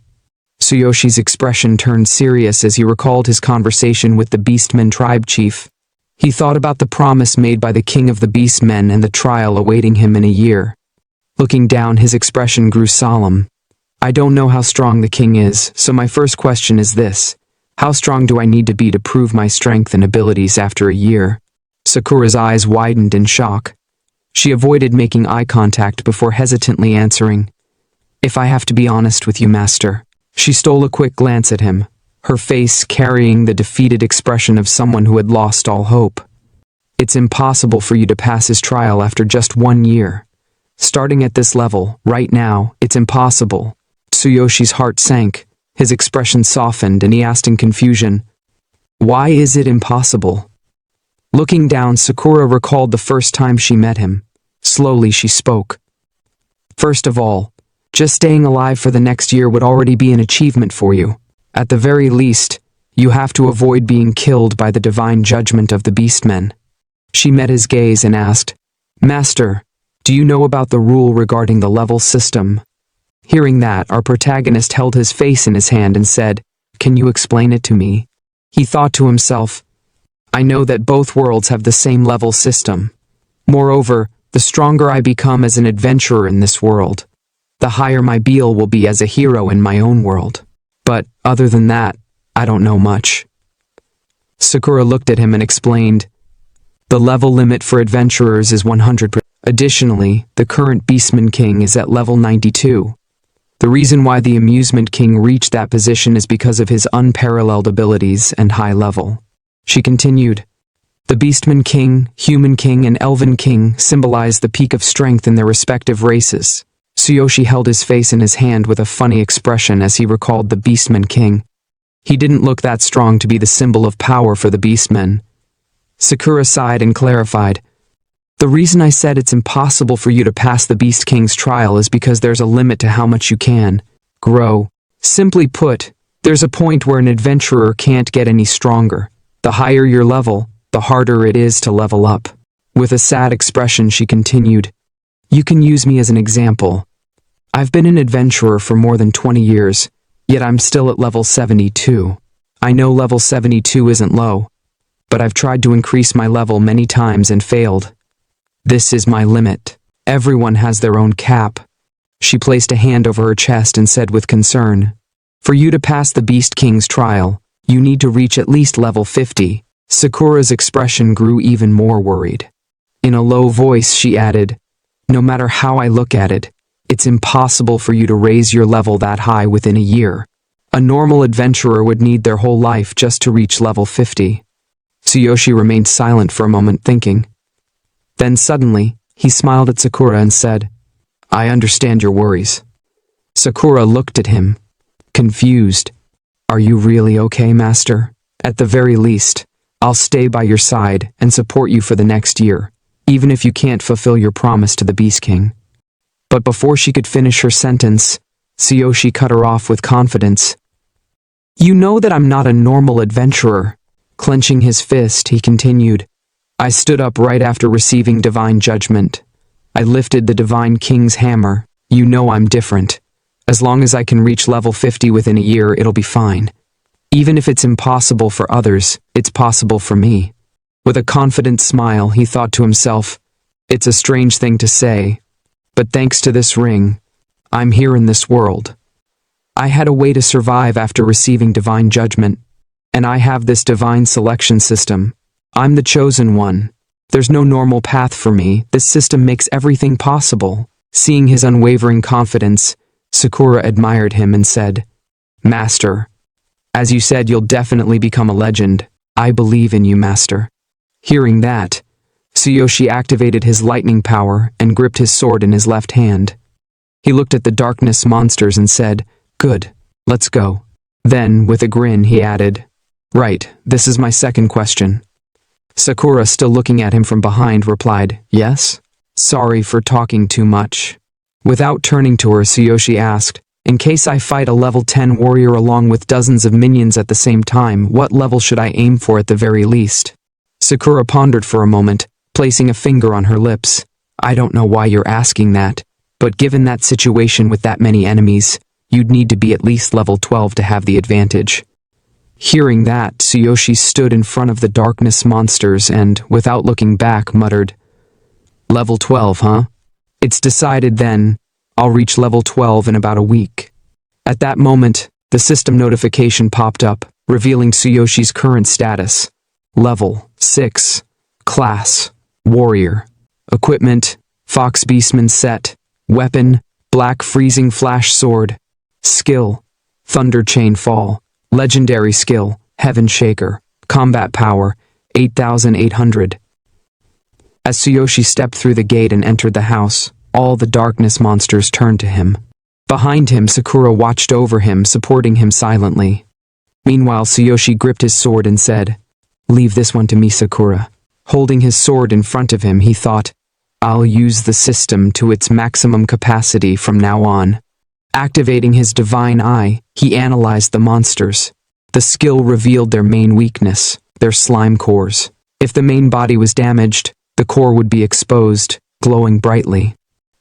Tsuyoshi's expression turned serious as he recalled his conversation with the beastmen tribe chief. He thought about the promise made by the king of the beastmen and the trial awaiting him in a year. Looking down, his expression grew solemn. I don't know how strong the king is, so my first question is this. How strong do I need to be to prove my strength and abilities after a year? Sakura's eyes widened in shock. She avoided making eye contact before hesitantly answering, "If I have to be honest with you, Master." She stole a quick glance at him, her face carrying the defeated expression of someone who had lost all hope. "It's impossible for you to pass his trial after just 1 year. Starting at this level, right now, it's impossible." Tsuyoshi's heart sank, his expression softened, and he asked in confusion, "Why is it impossible?" Looking down, Sakura recalled the first time she met him. Slowly she spoke. "First of all, just staying alive for the next year would already be an achievement for you. At the very least, you have to avoid being killed by the divine judgment of the beastmen." She met his gaze and asked, "Master, do you know about the rule regarding the level system?" Hearing that, our protagonist held his face in his hand and said, "Can you explain it to me?" He thought to himself, "I know that both worlds have the same level system. Moreover, the stronger I become as an adventurer in this world, the higher my beal will be as a hero in my own world. But, other than that, I don't know much." Sakura looked at him and explained, "The level limit for adventurers is 100%. Additionally, the current Beastman King is at level 92. The reason why the Amusement King reached that position is because of his unparalleled abilities and high level." She continued, "The Beastman King, Human King, and Elven King symbolize the peak of strength in their respective races." Tsuyoshi held his face in his hand with a funny expression as he recalled the Beastman King. He didn't look that strong to be the symbol of power for the Beastmen. Sakura sighed and clarified, "The reason I said it's impossible for you to pass the Beast King's trial is because there's a limit to how much you can grow. Simply put, there's a point where an adventurer can't get any stronger. The higher your level, the harder it is to level up." With a sad expression, she continued, "You can use me as an example. I've been an adventurer for more than 20 years, yet I'm still at level 72. I know level 72 isn't low, but I've tried to increase my level many times and failed. This is my limit. Everyone has their own cap." She placed a hand over her chest and said with concern, "For you to pass the Beast King's trial, you need to reach at least level 50. Sakura's expression grew even more worried. In a low voice, she added, "No matter how I look at it, it's impossible for you to raise your level that high within a year. A normal adventurer would need their whole life just to reach level 50. Tsuyoshi remained silent for a moment, thinking. Then suddenly, he smiled at Sakura and said, "I understand your worries." Sakura looked at him, confused. "Are you really okay, Master? At the very least, I'll stay by your side and support you for the next year, even if you can't fulfill your promise to the Beast King." But before she could finish her sentence, Tsuyoshi cut her off with confidence. "You know that I'm not a normal adventurer." Clenching his fist, he continued, "I stood up right after receiving divine judgment. I lifted the Divine King's hammer. You know I'm different. As long as I can reach level 50 within a year, it'll be fine. Even if it's impossible for others, it's possible for me." With a confident smile, he thought to himself, "It's a strange thing to say, but thanks to this ring, I'm here in this world. I had a way to survive after receiving divine judgment, and I have this divine selection system. I'm the chosen one. There's no normal path for me. This system makes everything possible." Seeing his unwavering confidence, Sakura admired him and said, "Master, as you said, you'll definitely become a legend. I believe in you, Master." Hearing that, Tsuyoshi activated his lightning power and gripped his sword in his left hand. He looked at the darkness monsters and said, "Good, let's go." Then, with a grin, he added, "Right, this is my second question." Sakura, still looking at him from behind, replied, "Yes? Sorry for talking too much." Without turning to her, Tsuyoshi asked, "In case I fight a level 10 warrior along with dozens of minions at the same time, what level should I aim for at the very least?" Sakura pondered for a moment, placing a finger on her lips. "I don't know why you're asking that, but given that situation with that many enemies, you'd need to be at least level 12 to have the advantage." Hearing that, Tsuyoshi stood in front of the darkness monsters and, without looking back, muttered, "Level 12, huh? It's decided then. I'll reach level 12 in about a week." At that moment, the system notification popped up, revealing Tsuyoshi's current status. Level 6. Class Warrior. Equipment Fox beastman set. Weapon, black freezing flash sword. Skill, thunder chain fall. Legendary skill, heaven shaker. Combat power, 8,800. As Tsuyoshi stepped through the gate and entered the house, all the darkness monsters turned to him. Behind him, Sakura watched over him, supporting him silently. Meanwhile, Tsuyoshi gripped his sword and said, "Leave this one to me, Sakura." Holding his sword in front of him, he thought, "I'll use the system to its maximum capacity from now on." Activating his divine eye, he analyzed the monsters. The skill revealed their main weakness, their slime cores. If the main body was damaged, the core would be exposed, glowing brightly.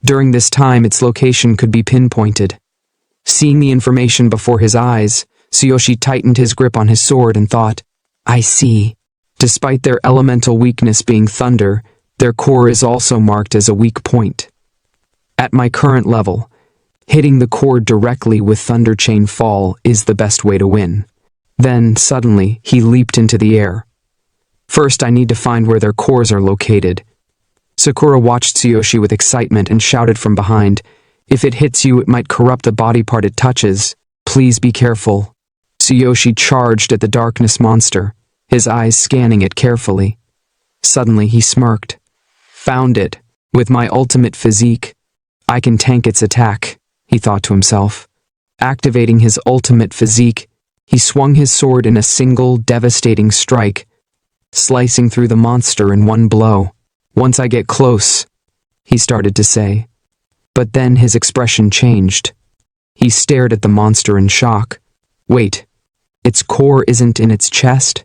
During this time, its location could be pinpointed. Seeing the information before his eyes, Tsuyoshi tightened his grip on his sword and thought, "I see. Despite their elemental weakness being thunder, their core is also marked as a weak point. At my current level, hitting the core directly with Thunder Chain Fall is the best way to win." Then, suddenly, he leaped into the air. "First, I need to find where their cores are located." Sakura watched Tsuyoshi with excitement and shouted from behind, "If it hits you, it might corrupt the body part it touches. Please be careful." Tsuyoshi charged at the darkness monster, his eyes scanning it carefully. Suddenly, he smirked. "Found it. With my ultimate physique, I can tank its attack," he thought to himself. Activating his ultimate physique, he swung his sword in a single, devastating strike, slicing through the monster in one blow. "Once I get close," he started to say. But then his expression changed. He stared at the monster in shock. Wait, its core isn't in its chest?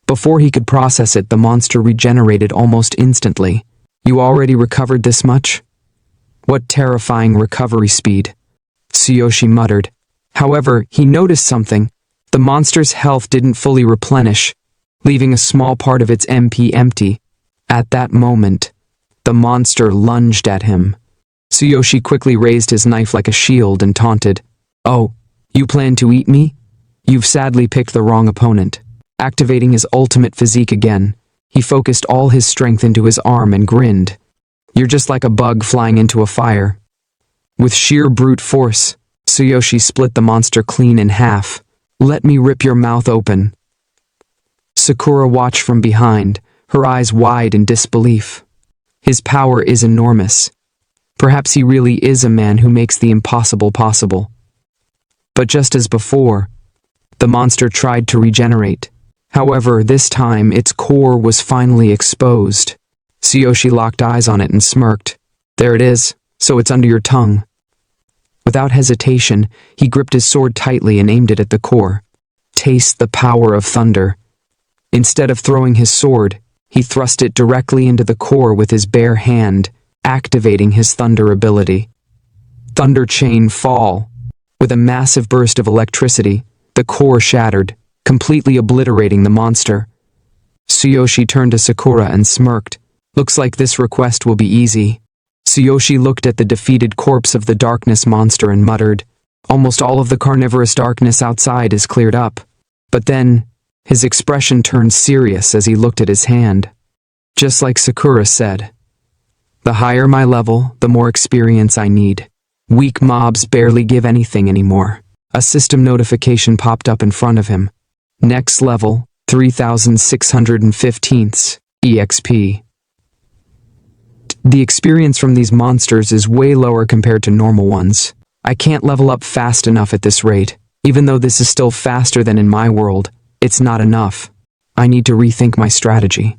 Before he could process it, the monster regenerated almost instantly. "You already recovered this much? What terrifying recovery speed," Tsuyoshi muttered. However, he noticed something. The monster's health didn't fully replenish, leaving a small part of its MP empty. At that moment, the monster lunged at him. Tsuyoshi quickly raised his knife like a shield and taunted, "Oh, you plan to eat me? You've sadly picked the wrong opponent." Activating his ultimate physique again, he focused all his strength into his arm and grinned. "You're just like a bug flying into a fire." With sheer brute force, Tsuyoshi split the monster clean in half. "Let me rip your mouth open." Sakura watched from behind, her eyes wide in disbelief. His power is enormous. Perhaps he really is a man who makes the impossible possible. But just as before, the monster tried to regenerate. However, this time its core was finally exposed. Tsuyoshi locked eyes on it and smirked. "There it is, so it's under your tongue." Without hesitation, he gripped his sword tightly and aimed it at the core. Taste the power of thunder. Instead of throwing his sword, he thrust it directly into the core with his bare hand, activating his thunder ability. Thunder Chain Fall. With a massive burst of electricity, the core shattered, completely obliterating the monster. Tsuyoshi turned to Sakura and smirked. "Looks like this request will be easy." Tsuyoshi looked at the defeated corpse of the darkness monster and muttered, "Almost all of the carnivorous darkness outside is cleared up." But then, his expression turned serious as he looked at his hand. Just like Sakura said, "The higher my level, the more experience I need. Weak mobs barely give anything anymore." A system notification popped up in front of him. Next level, 3615 EXP. The experience from these monsters is way lower compared to normal ones. I can't level up fast enough at this rate. Even though this is still faster than in my world, it's not enough. I need to rethink my strategy.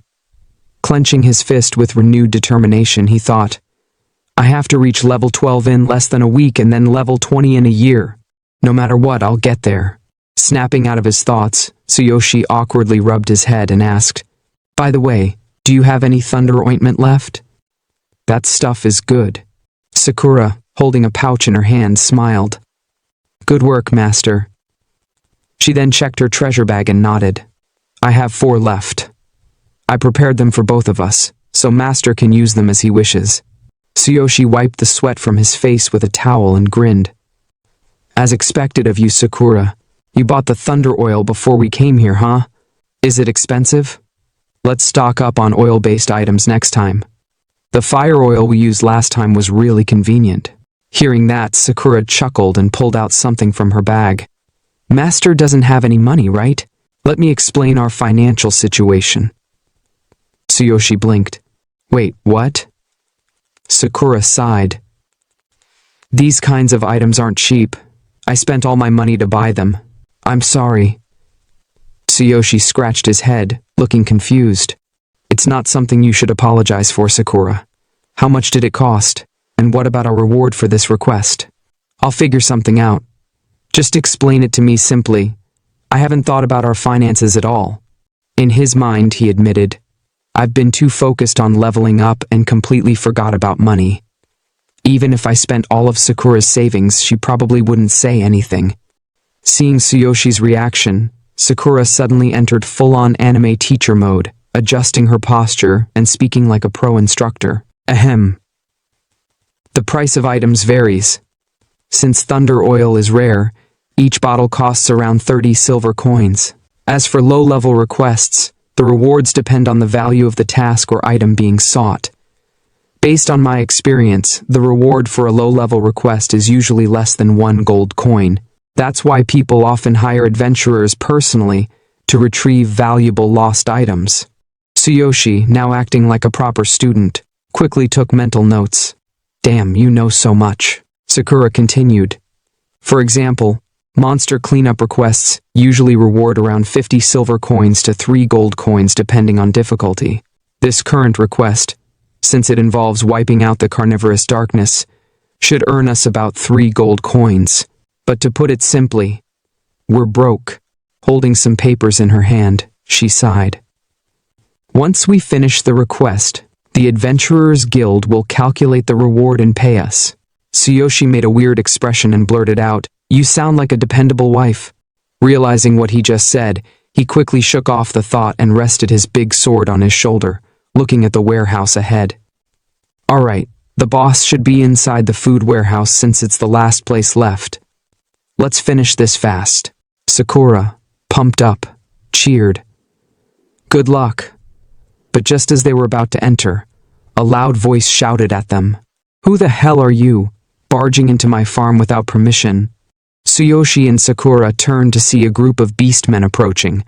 Clenching his fist with renewed determination, he thought, "I have to reach level 12 in less than a week and then level 20 in a year. No matter what, I'll get there." Snapping out of his thoughts, Tsuyoshi awkwardly rubbed his head and asked, "By the way, do you have any thunder ointment left?" "That stuff is good." Sakura, holding a pouch in her hand, smiled. "Good work, master." She then checked her treasure bag and nodded. "I have 4 left. I prepared them for both of us, so master can use them as he wishes." Tsuyoshi wiped the sweat from his face with a towel and grinned. "As expected of you, Sakura. You bought the thunder oil before we came here, huh? Is it expensive? Let's stock up on oil-based items next time." The fire oil we used last time was really convenient. Hearing that, Sakura chuckled and pulled out something from her bag. Master doesn't have any money, right? Let me explain our financial situation. Tsuyoshi blinked. Wait, what? Sakura sighed. These kinds of items aren't cheap. I spent all my money to buy them. I'm sorry. Tsuyoshi scratched his head, looking confused. It's not something you should apologize for, Sakura. How much did it cost? And what about our reward for this request? I'll figure something out. Just explain it to me simply. I haven't thought about our finances at all. In his mind, he admitted, I've been too focused on leveling up and completely forgot about money. Even if I spent all of Sakura's savings, she probably wouldn't say anything. Seeing Tsuyoshi's reaction, Sakura suddenly entered full-on anime teacher mode, adjusting her posture and speaking like a pro instructor. Ahem. The price of items varies. Since thunder oil is rare, each bottle costs around 30 silver coins. As for low-level requests, the rewards depend on the value of the task or item being sought. Based on my experience, the reward for a low-level request is usually less than 1 gold coin. That's why people often hire adventurers personally to retrieve valuable lost items. Tsuyoshi, now acting like a proper student, quickly took mental notes. Damn, you know so much. Sakura continued. For example, monster cleanup requests usually reward around 50 silver coins to 3 gold coins depending on difficulty. This current request, since it involves wiping out the carnivorous darkness, should earn us about 3 gold coins. But to put it simply, we're broke. Holding some papers in her hand, she sighed. Once we finish the request, the Adventurers Guild will calculate the reward and pay us. Tsuyoshi made a weird expression and blurted out, You sound like a dependable wife. Realizing what he just said, he quickly shook off the thought and rested his big sword on his shoulder, looking at the warehouse ahead. Alright, the boss should be inside the food warehouse since it's the last place left. Let's finish this fast. Sakura, pumped up, cheered. Good luck. But just as they were about to enter, a loud voice shouted at them. Who the hell are you, barging into my farm without permission? Tsuyoshi and Sakura turned to see a group of beastmen approaching,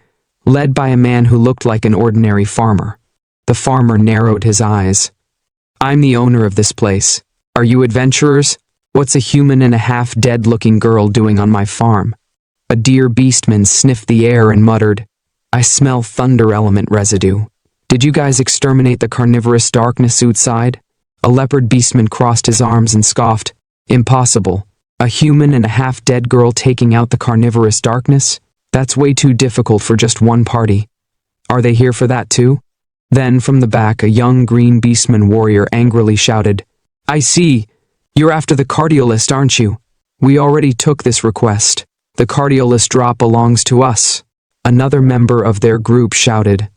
led by a man who looked like an ordinary farmer. The farmer narrowed his eyes. I'm the owner of this place. Are you adventurers? What's a human and a half-dead-looking girl doing on my farm? A deer beastman sniffed the air and muttered, I smell thunder element residue. Did you guys exterminate the carnivorous darkness outside? A leopard beastman crossed his arms and scoffed, Impossible. A human and a half-dead girl taking out the carnivorous darkness? That's way too difficult for just one party. Are they here for that too? Then, from the back, a young green beastman warrior angrily shouted, I see. You're after the cardiolist, aren't you? We already took this request. The cardiolist drop belongs to us. Another member of their group shouted.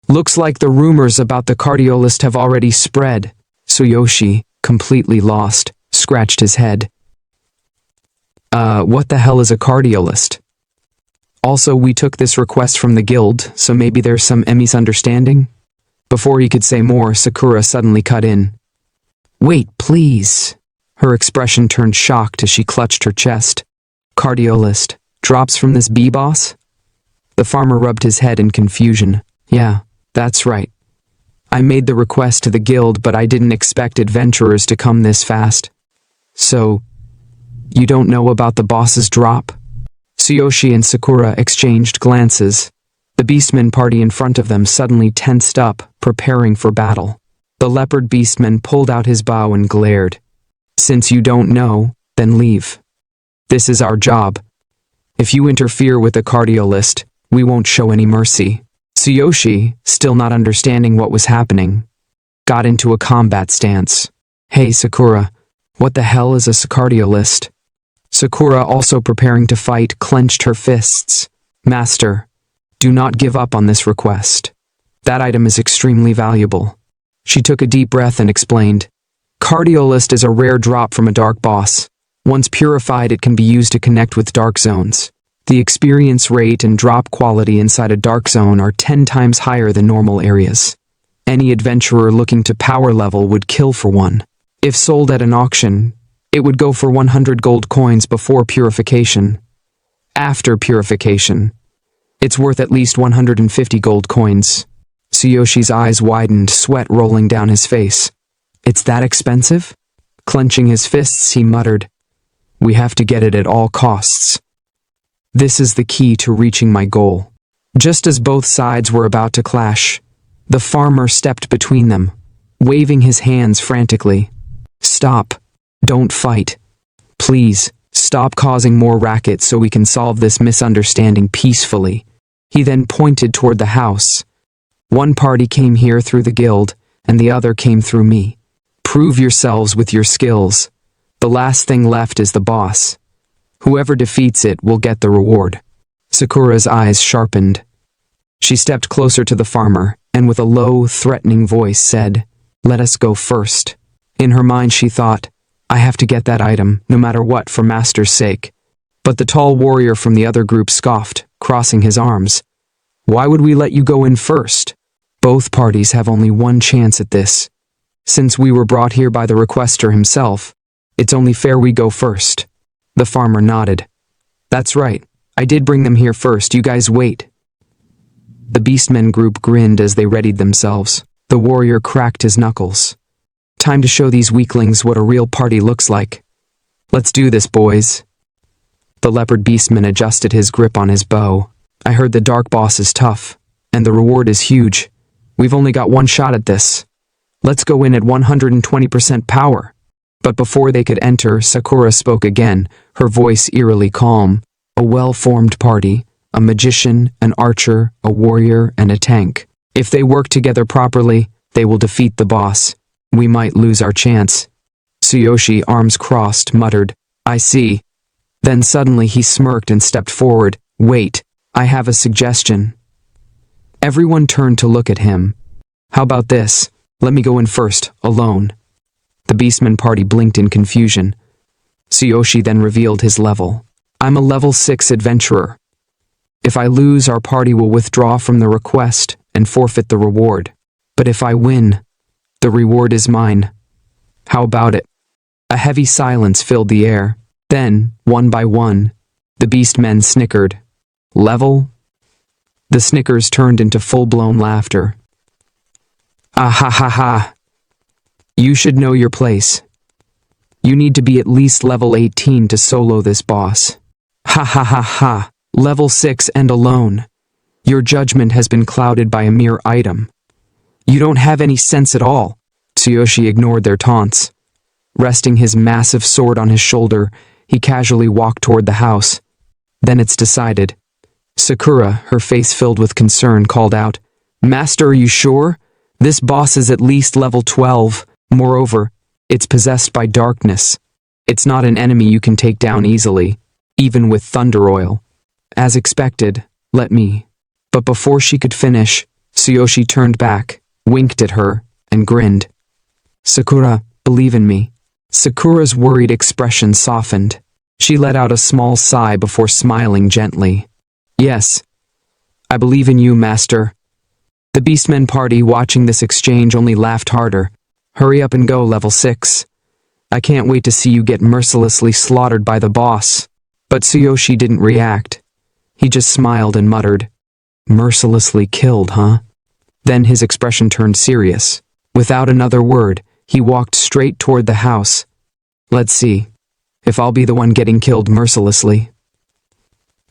Looks like the rumors about the cardiolist have already spread. Tsuyoshi, completely lost, scratched his head. What the hell is a cardiolist? Also, we took this request from the guild, so maybe there's some misunderstanding? Before he could say more, Sakura suddenly cut in. Wait, please. Her expression turned shocked as she clutched her chest. Cardiolist, drops from this bee-boss? The farmer rubbed his head in confusion. Yeah, that's right. I made the request to the guild, but I didn't expect adventurers to come this fast. So, you don't know about the boss's drop? Tsuyoshi and Sakura exchanged glances. The beastmen party in front of them suddenly tensed up, preparing for battle. The leopard beastman pulled out his bow and glared. Since you don't know, then leave. This is our job. If you interfere with the cardiolist, we won't show any mercy. Tsuyoshi, still not understanding what was happening, got into a combat stance. Hey Sakura, what the hell is a cardiolist? Sakura, also preparing to fight, clenched her fists. Master, do not give up on this request. That item is extremely valuable. She took a deep breath and explained. Cardiolist is a rare drop from a dark boss. Once purified, it can be used to connect with dark zones. The experience rate and drop quality inside a dark zone are 10 times higher than normal areas. Any adventurer looking to power level would kill for one. If sold at an auction, it would go for 100 gold coins before purification. After purification, it's worth at least 150 gold coins. Tsuyoshi's eyes widened, sweat rolling down his face. It's that expensive? Clenching his fists, he muttered, "We have to get it at all costs. This is the key to reaching my goal." Just as both sides were about to clash, the farmer stepped between them, waving his hands frantically. "Stop. Don't fight. Please, stop causing more racket so we can solve this misunderstanding peacefully." He then pointed toward the house. "One party came here through the guild, and the other came through me. Prove yourselves with your skills. The last thing left is the boss. Whoever defeats it will get the reward." Sakura's eyes sharpened. She stepped closer to the farmer, and with a low, threatening voice said, "Let us go first." In her mind she thought, "I have to get that item, no matter what, for Master's sake." But the tall warrior from the other group scoffed, crossing his arms. "Why would we let you go in first? Both parties have only one chance at this. Since we were brought here by the requester himself, it's only fair we go first." The farmer nodded. "That's right. I did bring them here first. You guys wait." The beastmen group grinned as they readied themselves. The warrior cracked his knuckles. "Time to show these weaklings what a real party looks like. Let's do this, boys." The leopard beastman adjusted his grip on his bow. "I heard the dark boss is tough, and the reward is huge. We've only got one shot at this. Let's go in at 120% power." But before they could enter, Sakura spoke again, her voice eerily calm. "A well-formed party, a magician, an archer, a warrior, and a tank. If they work together properly, they will defeat the boss. We might lose our chance." Tsuyoshi, arms crossed, muttered, "I see." Then suddenly he smirked and stepped forward. "Wait, I have a suggestion." Everyone turned to look at him. "How about this? Let me go in first, alone." The beastman party blinked in confusion. Tsuyoshi then revealed his level. "I'm a level 6 adventurer. If I lose, our party will withdraw from the request and forfeit the reward. But if I win, the reward is mine. How about it?" A heavy silence filled the air. Then, one by one, the beastmen snickered. "Level?" The snickers turned into full-blown laughter. "Ah ha ha ha. You should know your place. You need to be at least level 18 to solo this boss. Ha ha ha ha. Level 6 and alone. Your judgment has been clouded by a mere item. You don't have any sense at all." Tsuyoshi ignored their taunts. Resting his massive sword on his shoulder, he casually walked toward the house. "Then it's decided." Sakura, her face filled with concern, called out, "Master, are you sure? This boss is at least level 12. Moreover, it's possessed by darkness. It's not an enemy you can take down easily, even with thunder oil." "As expected, let me." But before she could finish, Tsuyoshi turned back, winked at her, and grinned. "Sakura, believe in me." Sakura's worried expression softened. She let out a small sigh before smiling gently. "Yes, I believe in you, Master." The beastmen party, watching this exchange, only laughed harder. "Hurry up and go, level 6. I can't wait to see you get mercilessly slaughtered by the boss." But Tsuyoshi didn't react. He just smiled and muttered, "Mercilessly killed, huh?" Then his expression turned serious. Without another word, he walked straight toward the house. "Let's see if I'll be the one getting killed mercilessly."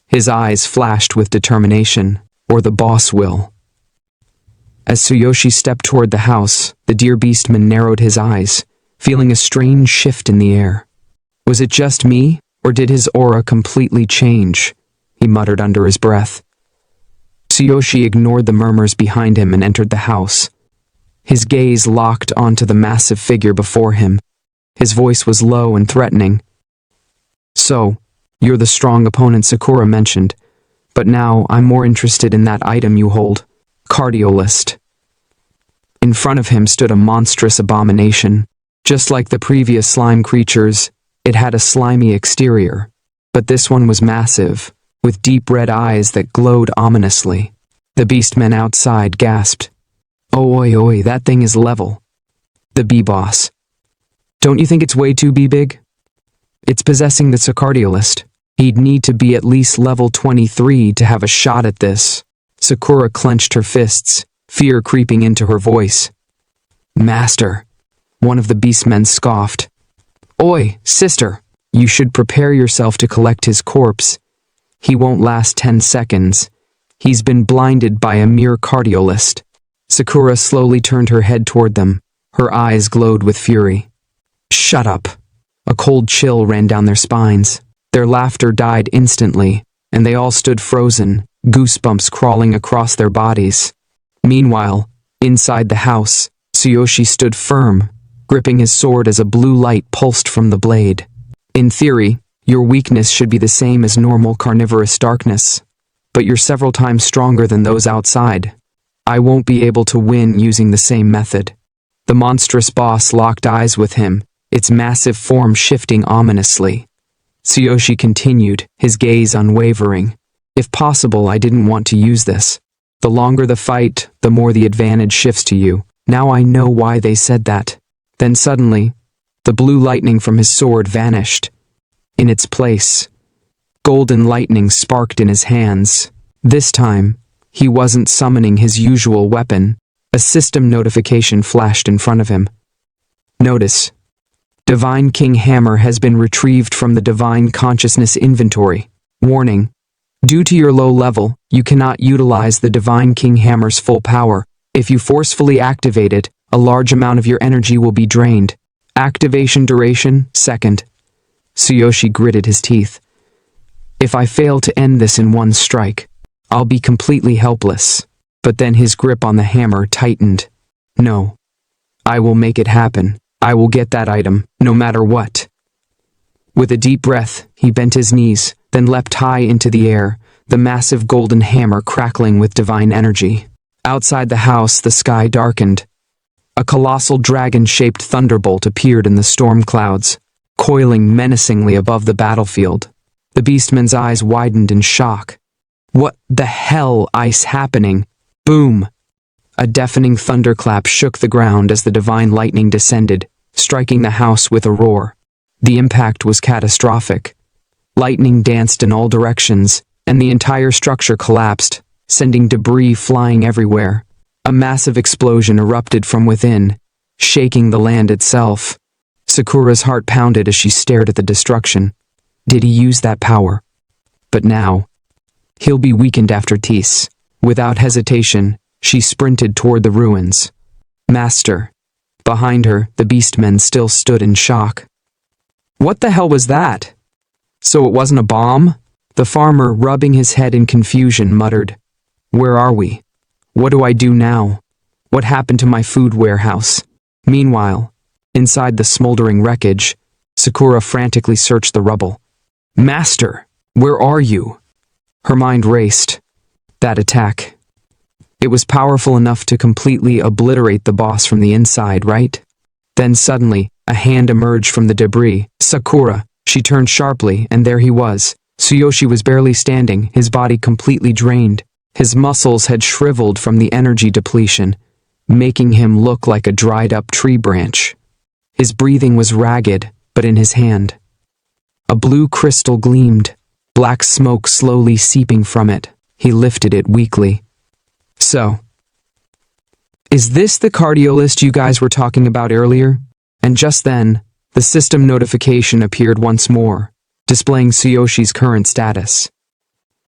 His eyes flashed with determination, or the boss will. As Tsuyoshi stepped toward the house, the deer beastman narrowed his eyes, feeling a strange shift in the air. Was it just me, or did his aura completely change? He muttered under his breath. Tsuyoshi ignored the murmurs behind him and entered the house. His gaze locked onto the massive figure before him. His voice was low and threatening. "So, you're the strong opponent Sakura mentioned, but now I'm more interested in that item you hold, Cardiolist." In front of him stood a monstrous abomination. Just like the previous slime creatures, it had a slimy exterior, but this one was massive, with deep red eyes that glowed ominously. The beastmen outside gasped. Oh, oi, that thing is level. The B-boss. Don't you think it's way too B-big? It's possessing the Sacardiolist. He'd need to be at least level 23 to have a shot at this. Sakura clenched her fists, fear creeping into her voice. Master, one of the beastmen scoffed. Oi, sister, you should prepare yourself to collect his corpse. He won't last 10 seconds. He's been blinded by a mere cardiolist. Sakura slowly turned her head toward them. Her eyes glowed with fury. Shut up. A cold chill ran down their spines. Their laughter died instantly, and they all stood frozen, goosebumps crawling across their bodies. Meanwhile, inside the house, Tsuyoshi stood firm, gripping his sword as a blue light pulsed from the blade. In theory, your weakness should be the same as normal carnivorous darkness, but you're several times stronger than those outside. I won't be able to win using the same method. The monstrous boss locked eyes with him, its massive form shifting ominously. Tsuyoshi continued, his gaze unwavering. If possible, I didn't want to use this. The longer the fight, the more the advantage shifts to you. Now I know why they said that. Then suddenly, the blue lightning from his sword vanished. In its place, golden lightning sparked in his hands. This time, he wasn't summoning his usual weapon. A system notification flashed in front of him. Notice: Divine King Hammer has been retrieved from the Divine Consciousness inventory. Warning: due to your low level, you cannot utilize the Divine King Hammer's full power. If you forcefully activate it, a large amount of your energy will be drained. Activation duration, second. Tsuyoshi gritted his teeth. If I fail to end this in one strike, I'll be completely helpless. But then his grip on the hammer tightened. No. I will make it happen. I will get that item, no matter what. With a deep breath, he bent his knees, then leapt high into the air, the massive golden hammer crackling with divine energy. Outside the house, the sky darkened. A colossal dragon-shaped thunderbolt appeared in the storm clouds, coiling menacingly above the battlefield. The beastman's eyes widened in shock. What the hell is happening? Boom! A deafening thunderclap shook the ground as the divine lightning descended, striking the house with a roar. The impact was catastrophic. Lightning danced in all directions, and the entire structure collapsed, sending debris flying everywhere. A massive explosion erupted from within, shaking the land itself. Sakura's heart pounded as she stared at the destruction. Did he use that power? But now, he'll be weakened after Tease. Without hesitation, she sprinted toward the ruins. Master. Behind her, the beastmen still stood in shock. What the hell was that? So it wasn't a bomb? The farmer, rubbing his head in confusion, muttered. Where are we? What do I do now? What happened to my food warehouse? Meanwhile, inside the smoldering wreckage, Sakura frantically searched the rubble. Master, where are you? Her mind raced. That attack. It was powerful enough to completely obliterate the boss from the inside, right? Then suddenly, a hand emerged from the debris. Sakura. She turned sharply, and there he was. Tsuyoshi was barely standing, his body completely drained. His muscles had shriveled from the energy depletion, making him look like a dried-up tree branch. His breathing was ragged, but in his hand, a blue crystal gleamed, black smoke slowly seeping from it. He lifted it weakly. So, is this the cardiolist you guys were talking about earlier? And just then, the system notification appeared once more, displaying Tsuyoshi's current status.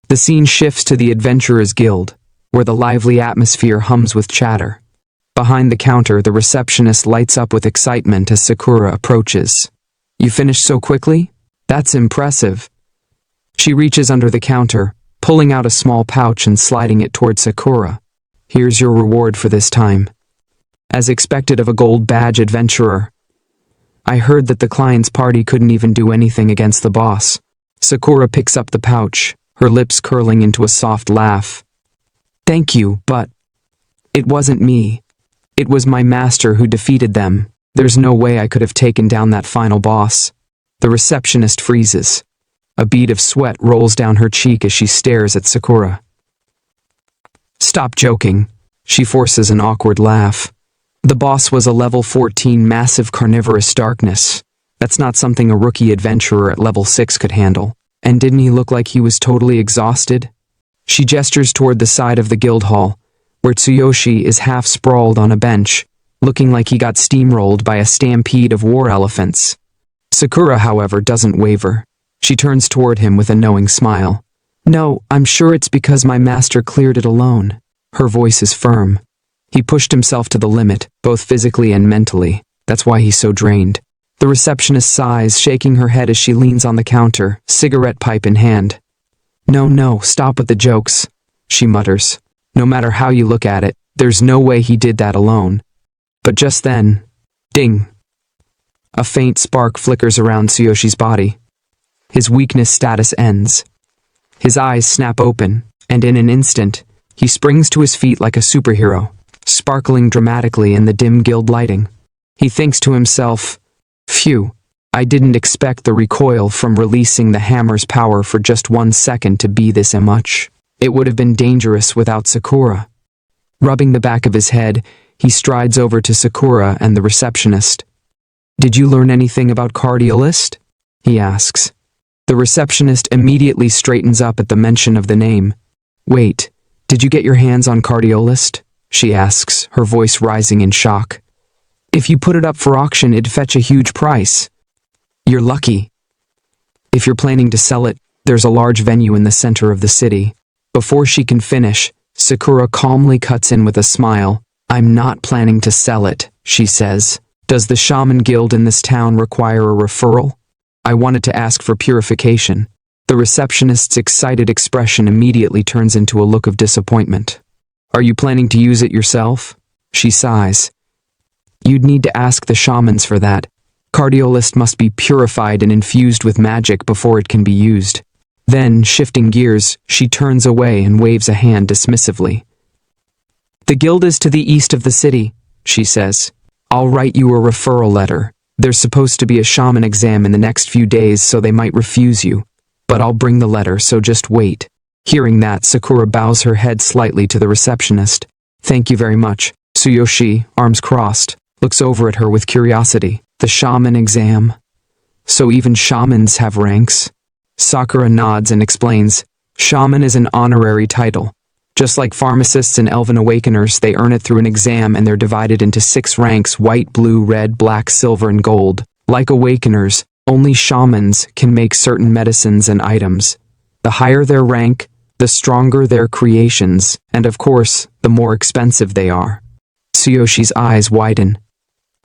The scene shifts to the Adventurers Guild, where the lively atmosphere hums with chatter. Behind the counter, the receptionist lights up with excitement as Sakura approaches. You finished so quickly? That's impressive. She reaches under the counter, pulling out a small pouch and sliding it toward Sakura. Here's your reward for this time. As expected of a gold badge adventurer. I heard that the client's party couldn't even do anything against the boss. Sakura picks up the pouch, her lips curling into a soft laugh. Thank you, but it wasn't me. It was my master who defeated them. There's no way I could have taken down that final boss. The receptionist freezes. A bead of sweat rolls down her cheek as she stares at Sakura. Stop joking. She forces an awkward laugh. The boss was a level 14 massive carnivorous darkness. That's not something a rookie adventurer at level 6 could handle. And didn't he look like he was totally exhausted? She gestures toward the side of the guild hall, where Tsuyoshi is half sprawled on a bench, looking like he got steamrolled by a stampede of war elephants. Sakura, however, doesn't waver. She turns toward him with a knowing smile. "No, I'm sure it's because my master cleared it alone." Her voice is firm. He pushed himself to the limit, both physically and mentally. That's why he's so drained. The receptionist sighs, shaking her head as she leans on the counter, cigarette pipe in hand. No, stop with the jokes," she mutters. "No matter how you look at it, there's no way he did that alone." But just then, ding! A faint spark flickers around Tsuyoshi's body. His weakness status ends. His eyes snap open, and in an instant, he springs to his feet like a superhero, sparkling dramatically in the dim guild lighting. He thinks to himself, "Phew, I didn't expect the recoil from releasing the hammer's power for just 1 second to be this much. It would have been dangerous without Sakura." Rubbing the back of his head, he strides over to Sakura and the receptionist. "Did you learn anything about Cardiolist?" he asks. The receptionist immediately straightens up at the mention of the name. "Wait, did you get your hands on Cardiolist?" she asks, her voice rising in shock. "If you put it up for auction, it'd fetch a huge price." "You're lucky. If you're planning to sell it, there's a large venue in the center of the city." Before she can finish, Sakura calmly cuts in with a smile. "I'm not planning to sell it," she says. "Does the Shaman Guild in this town require a referral? I wanted to ask for purification." The receptionist's excited expression immediately turns into a look of disappointment. "Are you planning to use it yourself?" She sighs. "You'd need to ask the shamans for that. Cardiolist must be purified and infused with magic before it can be used." Then, shifting gears, she turns away and waves a hand dismissively. "The guild is to the east of the city," she says. "I'll write you a referral letter. There's supposed to be a shaman exam in the next few days, so they might refuse you. But I'll bring the letter, so just wait." Hearing that, Sakura bows her head slightly to the receptionist. "Thank you very much." Tsuyoshi, arms crossed, looks over at her with curiosity. "The shaman exam? So even shamans have ranks?" Sakura nods and explains, "Shaman is an honorary title. Just like pharmacists and elven awakeners, they earn it through an exam and they're divided into 6 ranks: white, blue, red, black, silver, and gold. Like awakeners, only shamans can make certain medicines and items. The higher their rank, the stronger their creations, and of course, the more expensive they are." Tsuyoshi's eyes widen.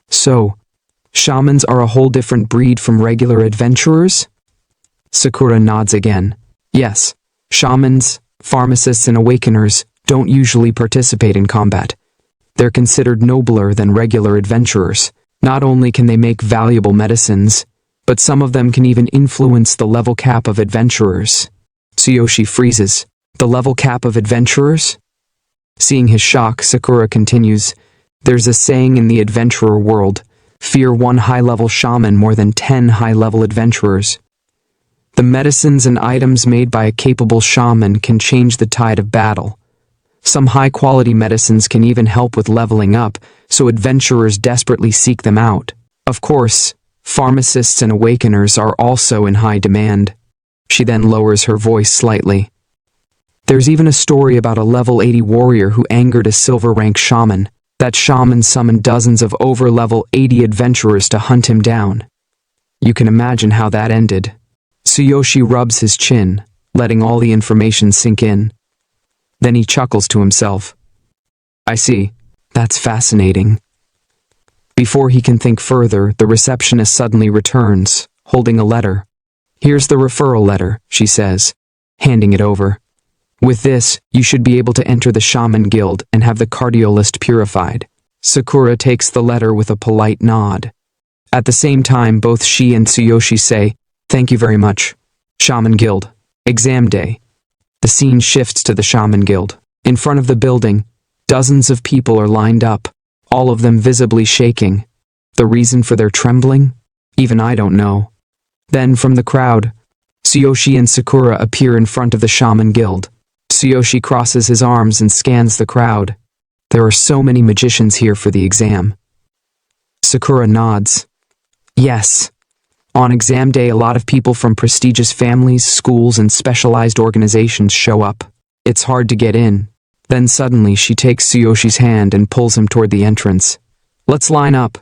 "So, shamans are a whole different breed from regular adventurers?" Sakura nods again. "Yes, shamans, pharmacists, and awakeners don't usually participate in combat. They're considered nobler than regular adventurers. Not only can they make valuable medicines, but some of them can even influence the level cap of adventurers." Tsuyoshi freezes. "The level cap of adventurers?" Seeing his shock, Sakura continues, "There's a saying in the adventurer world, fear 1 high-level shaman more than 10 high-level adventurers. The medicines and items made by a capable shaman can change the tide of battle. Some high-quality medicines can even help with leveling up, so adventurers desperately seek them out. Of course, pharmacists and awakeners are also in high demand." She then lowers her voice slightly. "There's even a story about a level 80 warrior who angered a silver-rank shaman. That shaman summoned dozens of over-level 80 adventurers to hunt him down. You can imagine how that ended." Tsuyoshi rubs his chin, letting all the information sink in. Then he chuckles to himself. "I see. That's fascinating." Before he can think further, the receptionist suddenly returns, holding a letter. "Here's the referral letter," she says, handing it over. "With this, you should be able to enter the Shaman Guild and have the Cardiolist purified." Sakura takes the letter with a polite nod. At the same time, both she and Tsuyoshi say, "Thank you very much." Shaman Guild. Exam day. The scene shifts to the Shaman Guild. In front of the building, dozens of people are lined up, all of them visibly shaking. The reason for their trembling? Even I don't know. Then from the crowd, Tsuyoshi and Sakura appear in front of the Shaman Guild. Tsuyoshi crosses his arms and scans the crowd. There are so many magicians here for the exam. Sakura nods. Yes. On exam day, a lot of people from prestigious families, schools, and specialized organizations show up. It's hard to get in. Then suddenly she takes Tsuyoshi's hand and pulls him toward the entrance. Let's line up.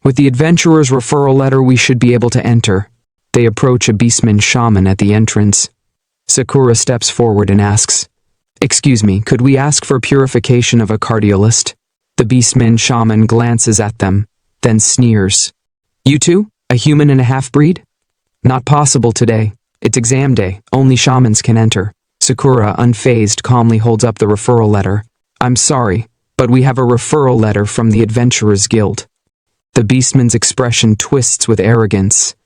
With the adventurer's referral letter, we should be able to enter. They approach a beastman shaman at the entrance. Sakura steps forward and asks, Excuse me, could we ask for purification of a cardiolist? The beastman shaman glances at them, then sneers. You two? A human and a half-breed? Not possible today. It's exam day. Only shamans can enter. Sakura, unfazed, calmly holds up the referral letter. I'm sorry, but we have a referral letter from the Adventurers Guild. The beastman's expression twists with arrogance.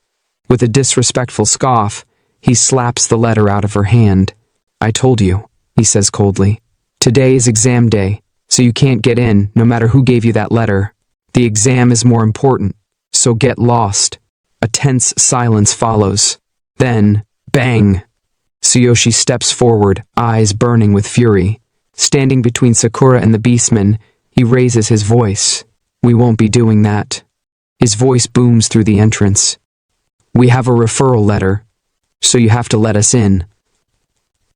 With a disrespectful scoff, he slaps the letter out of her hand. I told you, he says coldly. Today is exam day, so you can't get in no matter who gave you that letter. The exam is more important, so get lost. A tense silence follows. Then, bang! Tsuyoshi steps forward, eyes burning with fury. Standing between Sakura and the beastman, he raises his voice. We won't be doing that. His voice booms through the entrance. We have a referral letter, so you have to let us in.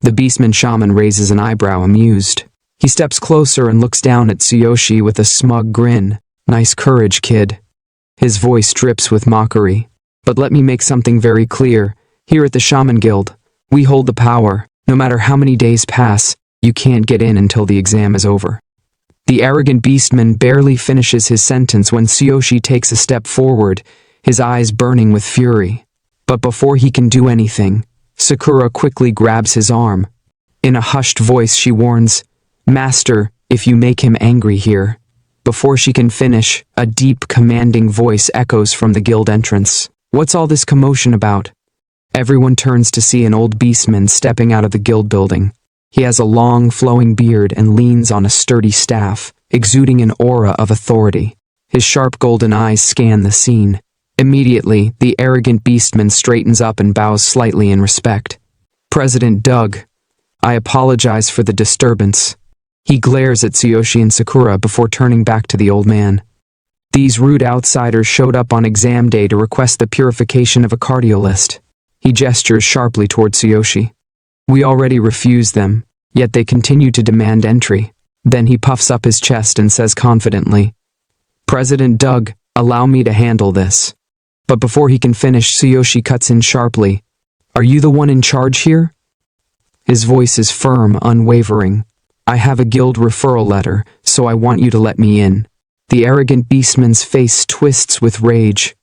The beastman shaman raises an eyebrow, amused. He steps closer and looks down at Tsuyoshi with a smug grin. Nice courage, kid. His voice drips with mockery. But let me make something very clear. Here at the Shaman Guild, we hold the power. No matter how many days pass, you can't get in until the exam is over. The arrogant beastman barely finishes his sentence when Tsuyoshi takes a step forward, his eyes burning with fury. But before he can do anything, Sakura quickly grabs his arm. In a hushed voice, she warns, Master, if you make him angry here. Before she can finish, a deep, commanding voice echoes from the guild entrance. What's all this commotion about? Everyone turns to see an old beastman stepping out of the guild building. He has a long, flowing beard and leans on a sturdy staff, exuding an aura of authority. His sharp golden eyes scan the scene. Immediately, the arrogant beastman straightens up and bows slightly in respect. President Doug, I apologize for the disturbance. He glares at Tsuyoshi and Sakura before turning back to the old man. These rude outsiders showed up on exam day to request the purification of a cardiolist. He gestures sharply toward Tsuyoshi. We already refused them, yet they continue to demand entry. Then he puffs up his chest and says confidently, President Doug, allow me to handle this. But before he can finish, Tsuyoshi cuts in sharply. Are you the one in charge here? His voice is firm, unwavering. I have a guild referral letter, so I want you to let me in. The arrogant beastman's face twists with rage.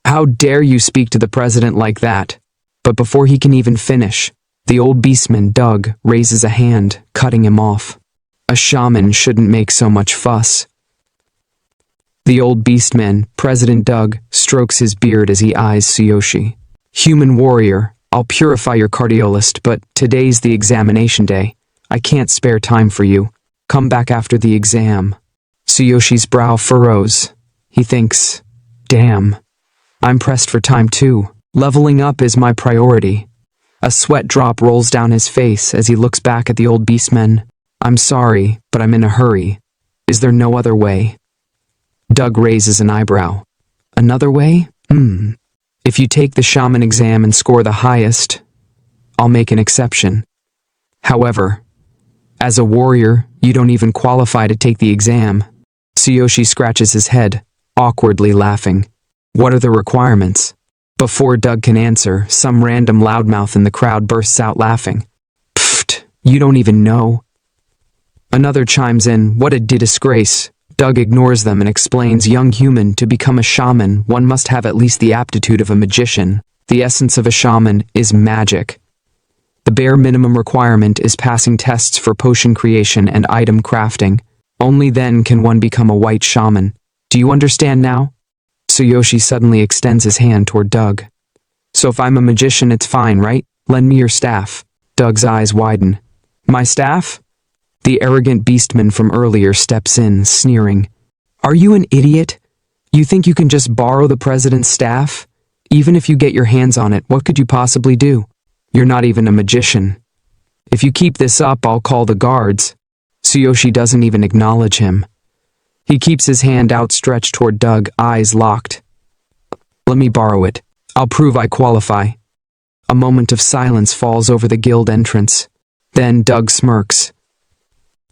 How dare you speak to the president like that? But before he can even finish, the old beastman, Doug, raises a hand, cutting him off. A shaman shouldn't make so much fuss. The old beastman, President Doug, strokes his beard as he eyes Tsuyoshi. Human warrior, I'll purify your cardiolist, but today's the examination day. I can't spare time for you. Come back after the exam. Tsuyoshi's brow furrows. He thinks, damn, I'm pressed for time too. Leveling up is my priority. A sweat drop rolls down his face as he looks back at the old beastmen. I'm sorry, but I'm in a hurry. Is there no other way? Doug raises an eyebrow. Another way? If you take the shaman exam and score the highest, I'll make an exception. However, as a warrior, you don't even qualify to take the exam. Tsuyoshi scratches his head, awkwardly laughing. What are the requirements? Before Doug can answer, some random loudmouth in the crowd bursts out laughing. Pfft, you don't even know. Another chimes in, what a disgrace. Doug ignores them and explains, young human, to become a shaman, one must have at least the aptitude of a magician. The essence of a shaman is magic. The bare minimum requirement is passing tests for potion creation and item crafting. Only then can one become a white shaman. Do you understand now? Tsuyoshi suddenly extends his hand toward Doug. So if I'm a magician, it's fine, right? Lend me your staff. Doug's eyes widen. My staff? The arrogant beastman from earlier steps in, sneering. Are you an idiot? You think you can just borrow the president's staff? Even if you get your hands on it, what could you possibly do? You're not even a magician. If you keep this up, I'll call the guards. Tsuyoshi doesn't even acknowledge him. He keeps his hand outstretched toward Doug, eyes locked. Let me borrow it. I'll prove I qualify. A moment of silence falls over the guild entrance. Then Doug smirks.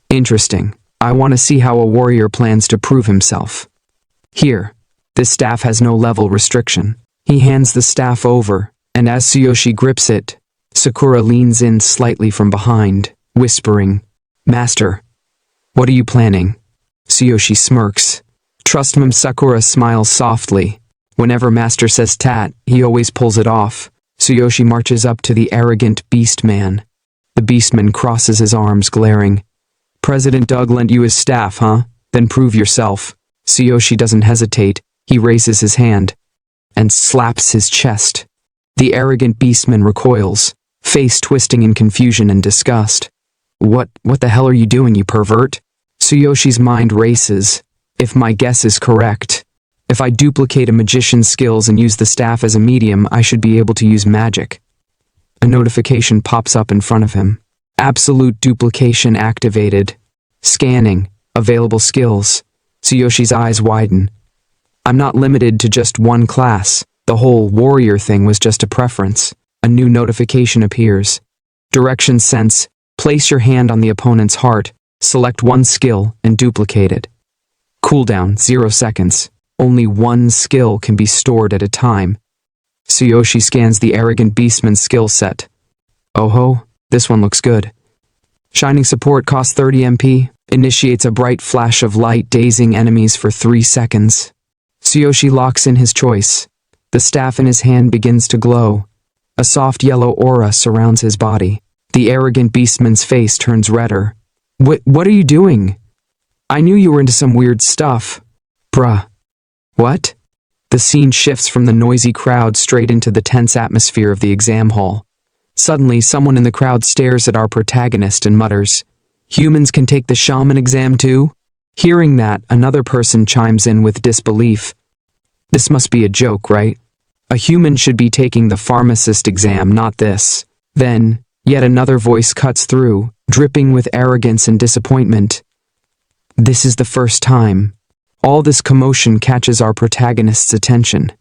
Interesting. I want to see how a warrior plans to prove himself. Here, this staff has no level restriction. He hands the staff over, and as Tsuyoshi grips it, Sakura leans in slightly from behind, whispering, Master, what are you planning? Tsuyoshi smirks. Trust me, Sakura smiles softly. Whenever Master says tat, he always pulls it off. Tsuyoshi marches up to the arrogant beastman. The beastman crosses his arms, glaring. President Doug lent you his staff, huh? Then prove yourself. Tsuyoshi doesn't hesitate. He raises his hand and slaps his chest. The arrogant beastman recoils, face twisting in confusion and disgust. What the hell are you doing, you pervert? Tsuyoshi's mind races. If my guess is correct, if I duplicate a magician's skills and use the staff as a medium, I should be able to use magic. A notification pops up in front of him. Absolute duplication activated. Scanning. Available skills. Tsuyoshi's eyes widen. I'm not limited to just one class. The whole warrior thing was just a preference. A new notification appears. Direction sense. Place your hand on the opponent's heart. Select one skill and duplicate it. Cooldown 0 seconds. Only one skill can be stored at a time. Tsuyoshi scans the arrogant beastman's skill set. Oh ho, this one looks good. Shining support costs 30 MP. Initiates a bright flash of light, dazing enemies for 3 seconds. Tsuyoshi locks in his choice. The staff in his hand begins to glow. A soft yellow aura surrounds his body. The arrogant beastman's face turns redder. What are you doing? I knew you were into some weird stuff. Bruh. What? The scene shifts from the noisy crowd straight into the tense atmosphere of the exam hall. Suddenly, someone in the crowd stares at our protagonist and mutters, Humans can take the shaman exam too? Hearing that, another person chimes in with disbelief. This must be a joke, right? A human should be taking the pharmacist exam, not this. Then, yet another voice cuts through, dripping with arrogance and disappointment. This is the first time. All this commotion catches our protagonist's attention.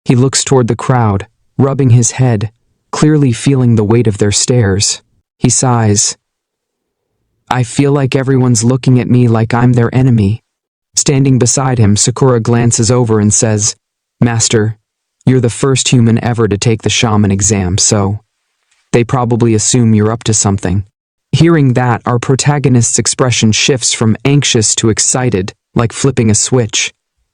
He looks toward the crowd, rubbing his head, clearly feeling the weight of their stares. He sighs. I feel like everyone's looking at me like I'm their enemy. Standing beside him, Sakura glances over and says, Master, you're the first human ever to take the shaman exam, so they probably assume you're up to something. Hearing that, our protagonist's expression shifts from anxious to excited, like flipping a switch.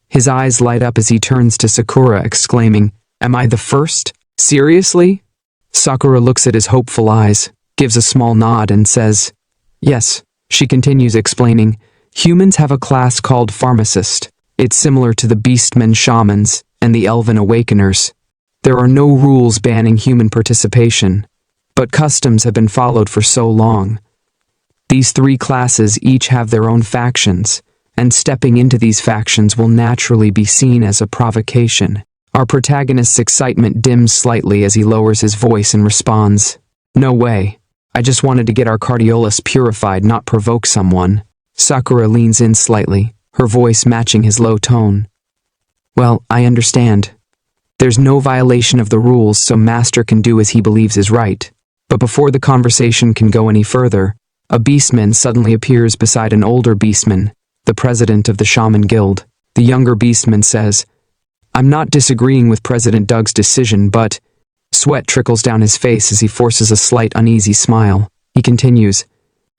His eyes light up as he turns to Sakura, exclaiming, Am I the first? Seriously? Sakura looks at his hopeful eyes, gives a small nod, and says, Yes. She continues explaining, Humans have a class called pharmacist. It's similar to the beastmen shamans and the elven awakeners. There are no rules banning human participation, but customs have been followed for so long. These 3 classes each have their own factions, and stepping into these factions will naturally be seen as a provocation. Our protagonist's excitement dims slightly as he lowers his voice and responds, No way. I just wanted to get our cardiolus purified, not provoke someone. Sakura leans in slightly, her voice matching his low tone. Well, I understand. There's no violation of the rules, so Master can do as he believes is right. But before the conversation can go any further, a beastman suddenly appears beside an older beastman, the president of the Shaman Guild. The younger beastman says, I'm not disagreeing with President Doug's decision, but... Sweat trickles down his face as he forces a slight uneasy smile. He continues,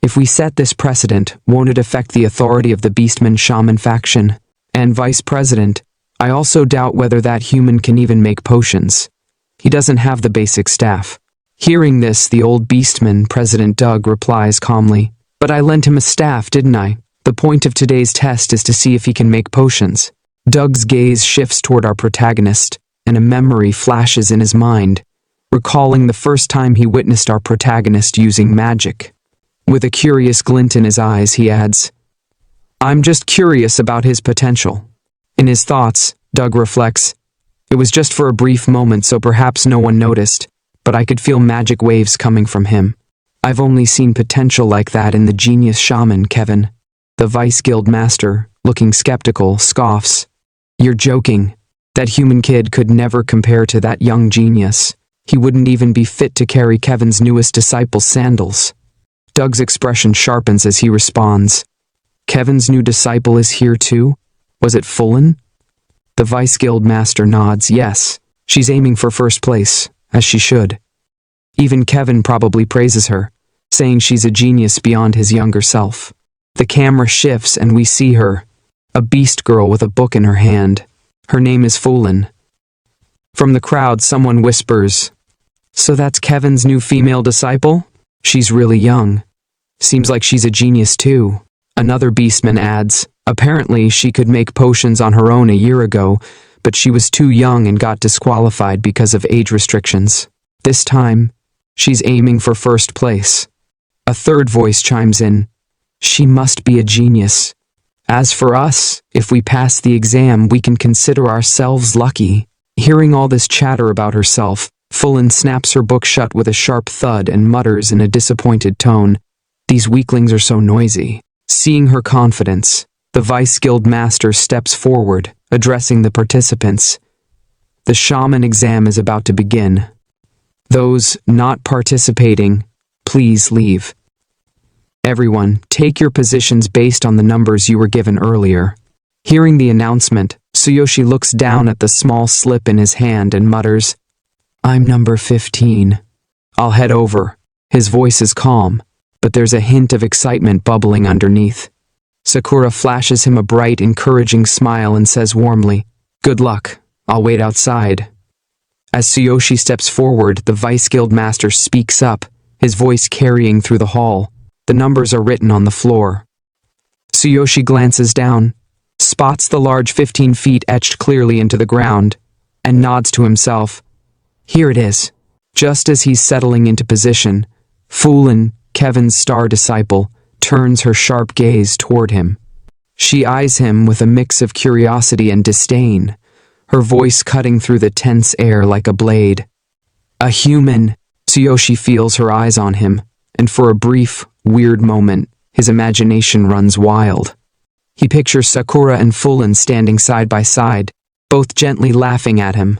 If we set this precedent, won't it affect the authority of the beastman shaman faction? And Vice President, I also doubt whether that human can even make potions. He doesn't have the basic staff. Hearing this, the old beastman, President Doug, replies calmly, But I lent him a staff, didn't I? The point of today's test is to see if he can make potions. Doug's gaze shifts toward our protagonist, and a memory flashes in his mind, recalling the first time he witnessed our protagonist using magic. With a curious glint in his eyes, he adds, I'm just curious about his potential. In his thoughts, Doug reflects, It was just for a brief moment, so perhaps no one noticed, but I could feel magic waves coming from him. I've only seen potential like that in the genius shaman, Kevin. The Vice Guild Master, looking skeptical, scoffs. You're joking. That human kid could never compare to that young genius. He wouldn't even be fit to carry Kevin's newest disciple's sandals. Doug's expression sharpens as he responds. Kevin's new disciple is here too? Was it Fullen? The Vice Guild Master nods. Yes, she's aiming for first place, as she should. Even Kevin probably praises her, saying she's a genius beyond his younger self. The camera shifts and we see her, a beast girl with a book in her hand. Her name is Fullen. From the crowd, someone whispers, "So that's Kevin's new female disciple? She's really young. Seems like she's a genius too." Another beastman adds, "Apparently she could make potions on her own a year ago, but she was too young and got disqualified because of age restrictions. This time, she's aiming for first place." A third voice chimes in, "She must be a genius. As for us, if we pass the exam, we can consider ourselves lucky." Hearing all this chatter about herself, Fullen snaps her book shut with a sharp thud and mutters in a disappointed tone, "These weaklings are so noisy." Seeing her confidence, the Vice Guild Master steps forward, addressing the participants. The Shaman exam is about to begin. Those not participating, please leave. Everyone, take your positions based on the numbers you were given earlier. Hearing the announcement, Tsuyoshi looks down at the small slip in his hand and mutters, "I'm number 15. I'll head over." His voice is calm, but there's a hint of excitement bubbling underneath. Sakura flashes him a bright, encouraging smile and says warmly, "Good luck. I'll wait outside." As Tsuyoshi steps forward, the Vice Guild Master speaks up, his voice carrying through the hall. The numbers are written on the floor. Tsuyoshi glances down, spots the large 15 feet etched clearly into the ground, and nods to himself. Here it is. Just as he's settling into position, Fullen, Kevin's star disciple, turns her sharp gaze toward him. She eyes him with a mix of curiosity and disdain, her voice cutting through the tense air like a blade. A human. Tsuyoshi feels her eyes on him, and for a brief, weird moment, his imagination runs wild. He pictures Sakura and Fullen standing side by side, both gently laughing at him.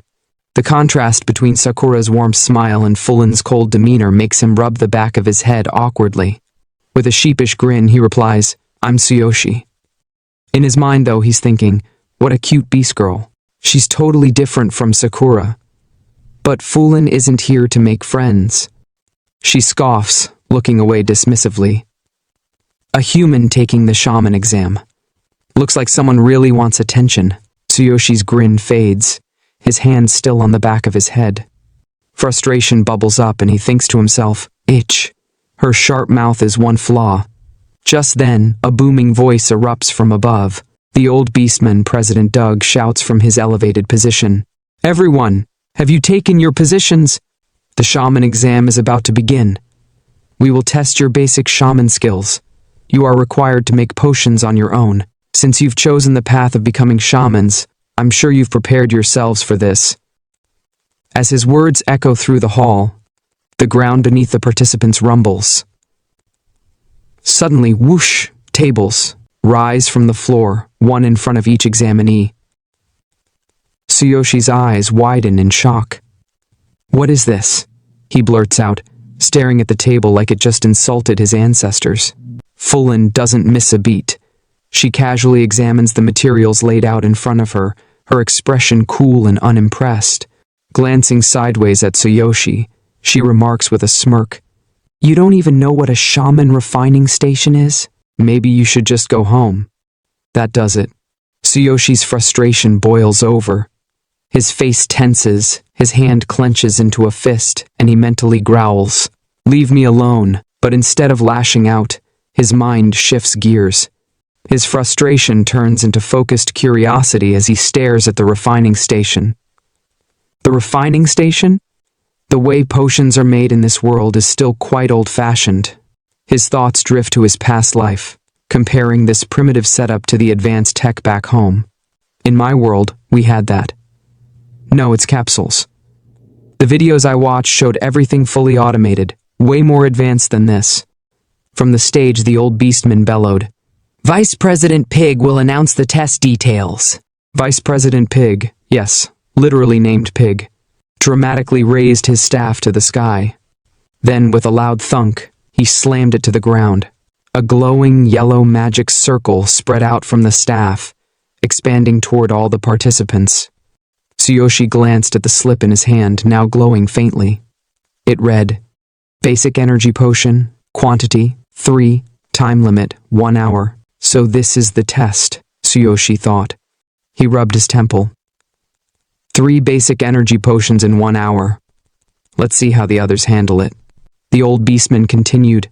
The contrast between Sakura's warm smile and Fullen's cold demeanor makes him rub the back of his head awkwardly. With a sheepish grin, he replies, "I'm Tsuyoshi." In his mind, though, he's thinking, what a cute beast girl. She's totally different from Sakura. But Fullen isn't here to make friends. She scoffs, looking away dismissively. A human taking the shaman exam. Looks like someone really wants attention. Tsuyoshi's grin fades, his hand still on the back of his head. Frustration bubbles up and he thinks to himself, "Itch." Her sharp mouth is one flaw. Just then, a booming voice erupts from above. The old beastman, President Doug, shouts from his elevated position, "Everyone, have you taken your positions? The shaman exam is about to begin. We will test your basic shaman skills. You are required to make potions on your own. Since you've chosen the path of becoming shamans, I'm sure you've prepared yourselves for this." As his words echo through the hall, the ground beneath the participants rumbles. Suddenly, whoosh, tables rise from the floor, one in front of each examinee. Tsuyoshi's eyes widen in shock. "What is this?" he blurts out, staring at the table like it just insulted his ancestors. Fullen doesn't miss a beat. She casually examines the materials laid out in front of her, her expression cool and unimpressed. Glancing sideways at Tsuyoshi, she remarks with a smirk, "You don't even know what a shaman refining station is? Maybe you should just go home." That does it. Tsuyoshi's frustration boils over. His face tenses, his hand clenches into a fist, and he mentally growls, "Leave me alone." But instead of lashing out, his mind shifts gears. His frustration turns into focused curiosity as he stares at the refining station. The refining station? The way potions are made in this world is still quite old-fashioned. His thoughts drift to his past life, comparing this primitive setup to the advanced tech back home. In my world, we had that. No, it's capsules. The videos I watched showed everything fully automated, Way more advanced than this. From the stage, the old beastman bellowed, "Vice President Pig will announce the test details." Vice President Pig, yes, literally named Pig, dramatically raised his staff to the sky. Then, with a loud thunk, he slammed it to the ground. A glowing yellow magic circle spread out from the staff, expanding toward all the participants. Tsuyoshi glanced at the slip in his hand, now glowing faintly. It read, "Basic energy potion, quantity, 3, time limit, 1 hour. So this is the test," Tsuyoshi thought. He rubbed his temple. 3 basic energy potions in 1 hour. Let's see how the others handle it. The old beastman continued.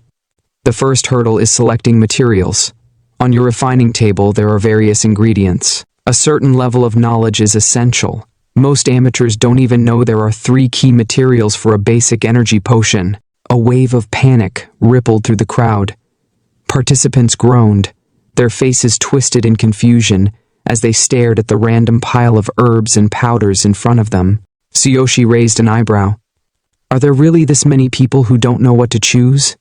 The first hurdle is selecting materials. On your refining table, there are various ingredients. A certain level of knowledge is essential. Most amateurs don't even know there are 3 key materials for a basic energy potion. A wave of panic rippled through the crowd. Participants groaned, their faces twisted in confusion as they stared at the random pile of herbs and powders in front of them. Tsuyoshi raised an eyebrow. Are there really this many people who don't know what to choose?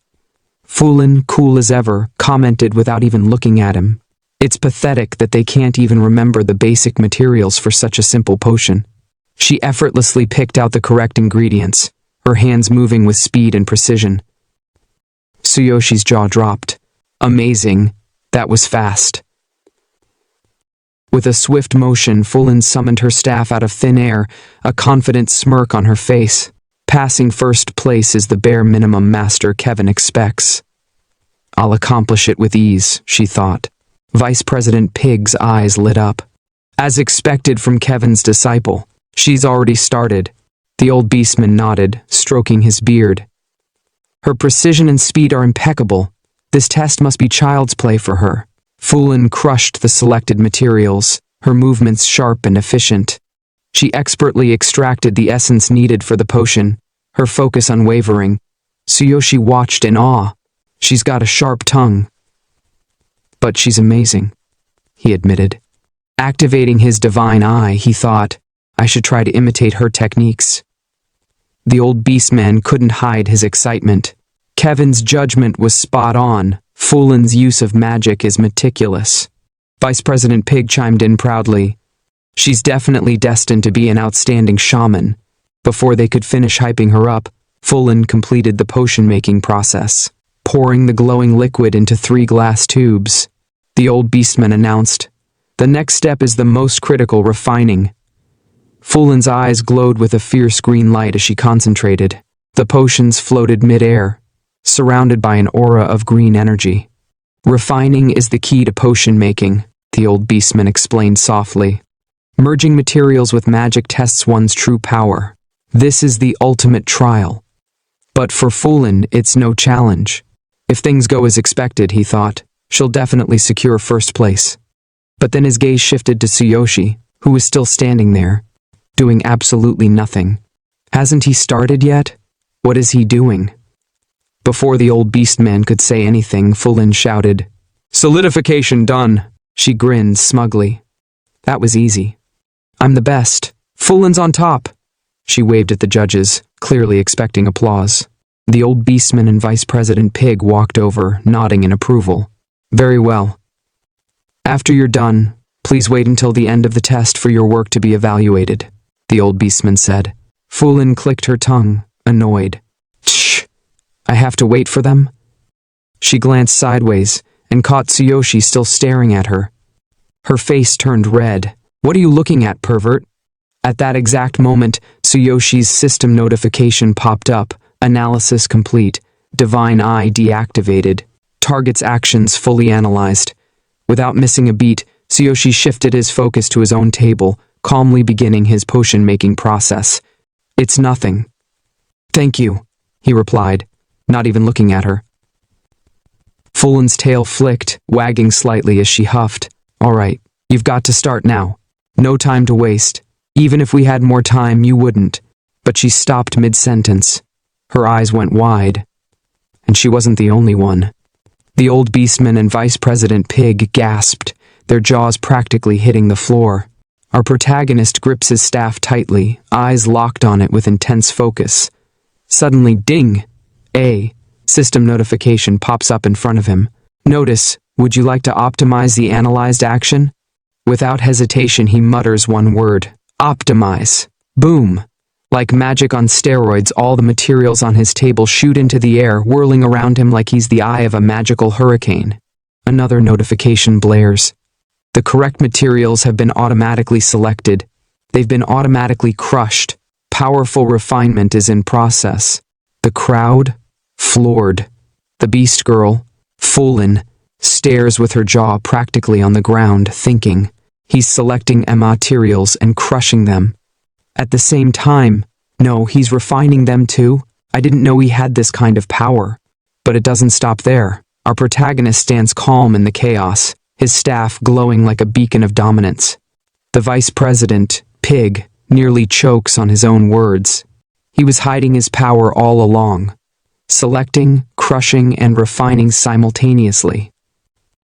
Fulin, cool as ever, commented without even looking at him. It's pathetic that they can't even remember the basic materials for such a simple potion. She effortlessly picked out the correct ingredients, her hands moving with speed and precision. Tsuyoshi's jaw dropped. Amazing. That was fast. With a swift motion, Fulin summoned her staff out of thin air, a confident smirk on her face. Passing first place is the bare minimum Master Kevin expects. I'll accomplish it with ease, she thought. Vice President Pig's eyes lit up. As expected from Kevin's disciple, she's already started. The old beastman nodded, stroking his beard. Her precision and speed are impeccable. This test must be child's play for her. Fulin crushed the selected materials, her movements sharp and efficient. She expertly extracted the essence needed for the potion, her focus unwavering. Tsuyoshi watched in awe. She's got a sharp tongue. But she's amazing, he admitted. Activating his divine eye, he thought, I should try to imitate her techniques. The old beastman couldn't hide his excitement. Kevin's judgment was spot on. Fulin's use of magic is meticulous. Vice President Pig chimed in proudly. She's definitely destined to be an outstanding shaman. Before they could finish hyping her up, Fulin completed the potion-making process, pouring the glowing liquid into 3 glass tubes. The old beastman announced, "The next step is the most critical, refining." Fulin's eyes glowed with a fierce green light as she concentrated. The potions floated mid-air, surrounded by an aura of green energy. Refining is the key to potion making, the old beastman explained softly. Merging materials with magic tests one's true power. This is the ultimate trial. But for Fulin, it's no challenge. If things go as expected, he thought, she'll definitely secure first place. But then his gaze shifted to Tsuyoshi, who was still standing there, doing absolutely nothing. Hasn't he started yet? What is he doing? Before the old beastman could say anything, Fulin shouted, "Solidification done!" She grinned smugly. That was easy. I'm the best. Fulin's on top. She waved at the judges, clearly expecting applause. The old beastman and Vice President Pig walked over, nodding in approval. Very well. After you're done, please wait until the end of the test for your work to be evaluated, the old beastman said. Fulin clicked her tongue, annoyed. Shh! I have to wait for them? She glanced sideways and caught Tsuyoshi still staring at her. Her face turned red. What are you looking at, pervert? At that exact moment, Tsuyoshi's system notification popped up. Analysis complete. Divine Eye deactivated. Target's actions fully analyzed. Without missing a beat, Tsuyoshi shifted his focus to his own table, calmly beginning his potion-making process. It's nothing. Thank you, he replied, not even looking at her. Fulin's tail flicked, wagging slightly as she huffed. All right, you've got to start now. No time to waste. Even if we had more time, you wouldn't. But she stopped mid-sentence. Her eyes went wide. And she wasn't the only one. The old beastman and Vice President Pig gasped, their jaws practically hitting the floor. Our protagonist grips his staff tightly, eyes locked on it with intense focus. Suddenly, ding! A system notification pops up in front of him. Notice, would you like to optimize the analyzed action? Without hesitation, he mutters one word. Optimize. Boom. Like magic on steroids, all the materials on his table shoot into the air, whirling around him like he's the eye of a magical hurricane. Another notification blares. The correct materials have been automatically selected. They've been automatically crushed. Powerful refinement is in process. The crowd, floored. The beast girl, Foolin, stares with her jaw practically on the ground, thinking. He's selecting materials and crushing them. At the same time, no, he's refining them too. I didn't know he had this kind of power. But it doesn't stop there. Our protagonist stands calm in the chaos, his staff glowing like a beacon of dominance. The vice president, Pig, nearly chokes on his own words. He was hiding his power all along, selecting, crushing, and refining simultaneously.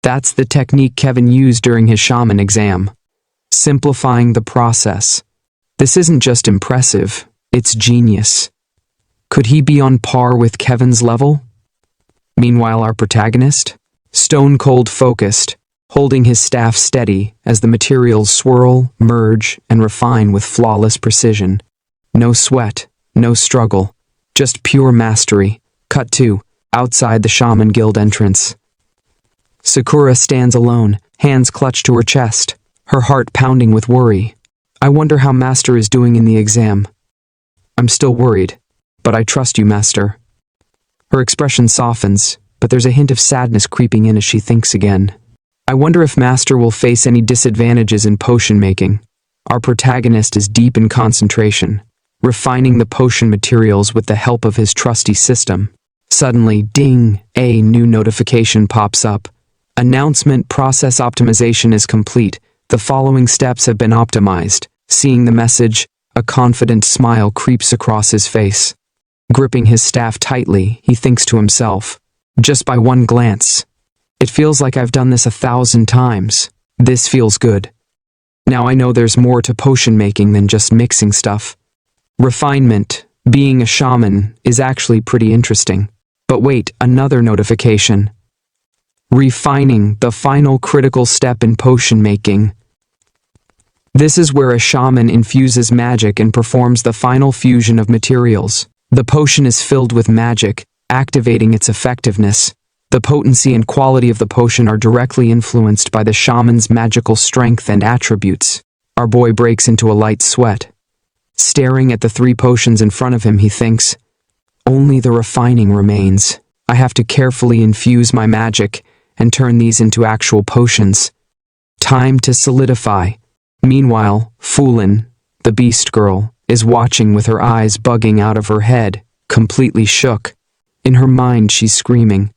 That's the technique Kevin used during his shaman exam. Simplifying the process. This isn't just impressive, it's genius. Could he be on par with Kevin's level? Meanwhile, our protagonist, stone-cold focused, holding his staff steady as the materials swirl, merge, and refine with flawless precision. No sweat, no struggle, just pure mastery. Cut to, outside the Shaman Guild entrance. Sakura stands alone, hands clutched to her chest, her heart pounding with worry. I wonder how Master is doing in the exam. I'm still worried, but I trust you, Master. Her expression softens, but there's a hint of sadness creeping in as she thinks again. I wonder if Master will face any disadvantages in potion making. Our protagonist is deep in concentration, refining the potion materials with the help of his trusty system. Suddenly, ding, a new notification pops up. Announcement process optimization is complete. The following steps have been optimized. Seeing the message, a confident smile creeps across his face. Gripping his staff tightly, he thinks to himself, just by one glance. It feels like I've done this 1,000 times. This feels good. Now I know there's more to potion making than just mixing stuff. Refinement, being a shaman, is actually pretty interesting. But wait, another notification. Refining, the final critical step in potion making. This is where a shaman infuses magic and performs the final fusion of materials. The potion is filled with magic, activating its effectiveness. The potency and quality of the potion are directly influenced by the shaman's magical strength and attributes. Our boy breaks into a light sweat. Staring at the 3 potions in front of him, he thinks, only the refining remains. I have to carefully infuse my magic and turn these into actual potions. Time to solidify. Meanwhile, Foolin, the beast girl, is watching with her eyes bugging out of her head, completely shook. In her mind, she's screaming,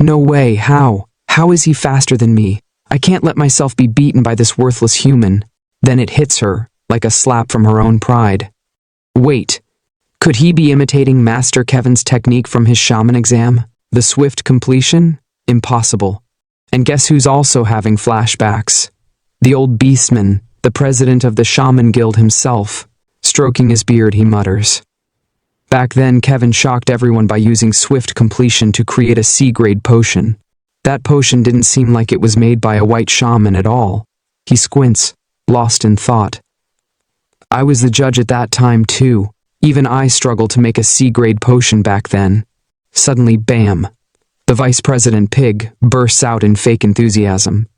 no way, how? How is he faster than me? I can't let myself be beaten by this worthless human. Then it hits her, like a slap from her own pride. Wait, could he be imitating Master Kevin's technique from his shaman exam? The swift completion? Impossible. And guess who's also having flashbacks? The old beastman, the president of the Shaman Guild himself. Stroking his beard, he mutters. Back then, Kevin shocked everyone by using swift completion to create a C-grade potion. That potion didn't seem like it was made by a white shaman at all. He squints, lost in thought. I was the judge at that time too. Even I struggled to make a C-grade potion back then. Suddenly, bam! The vice president Pig bursts out in fake enthusiasm.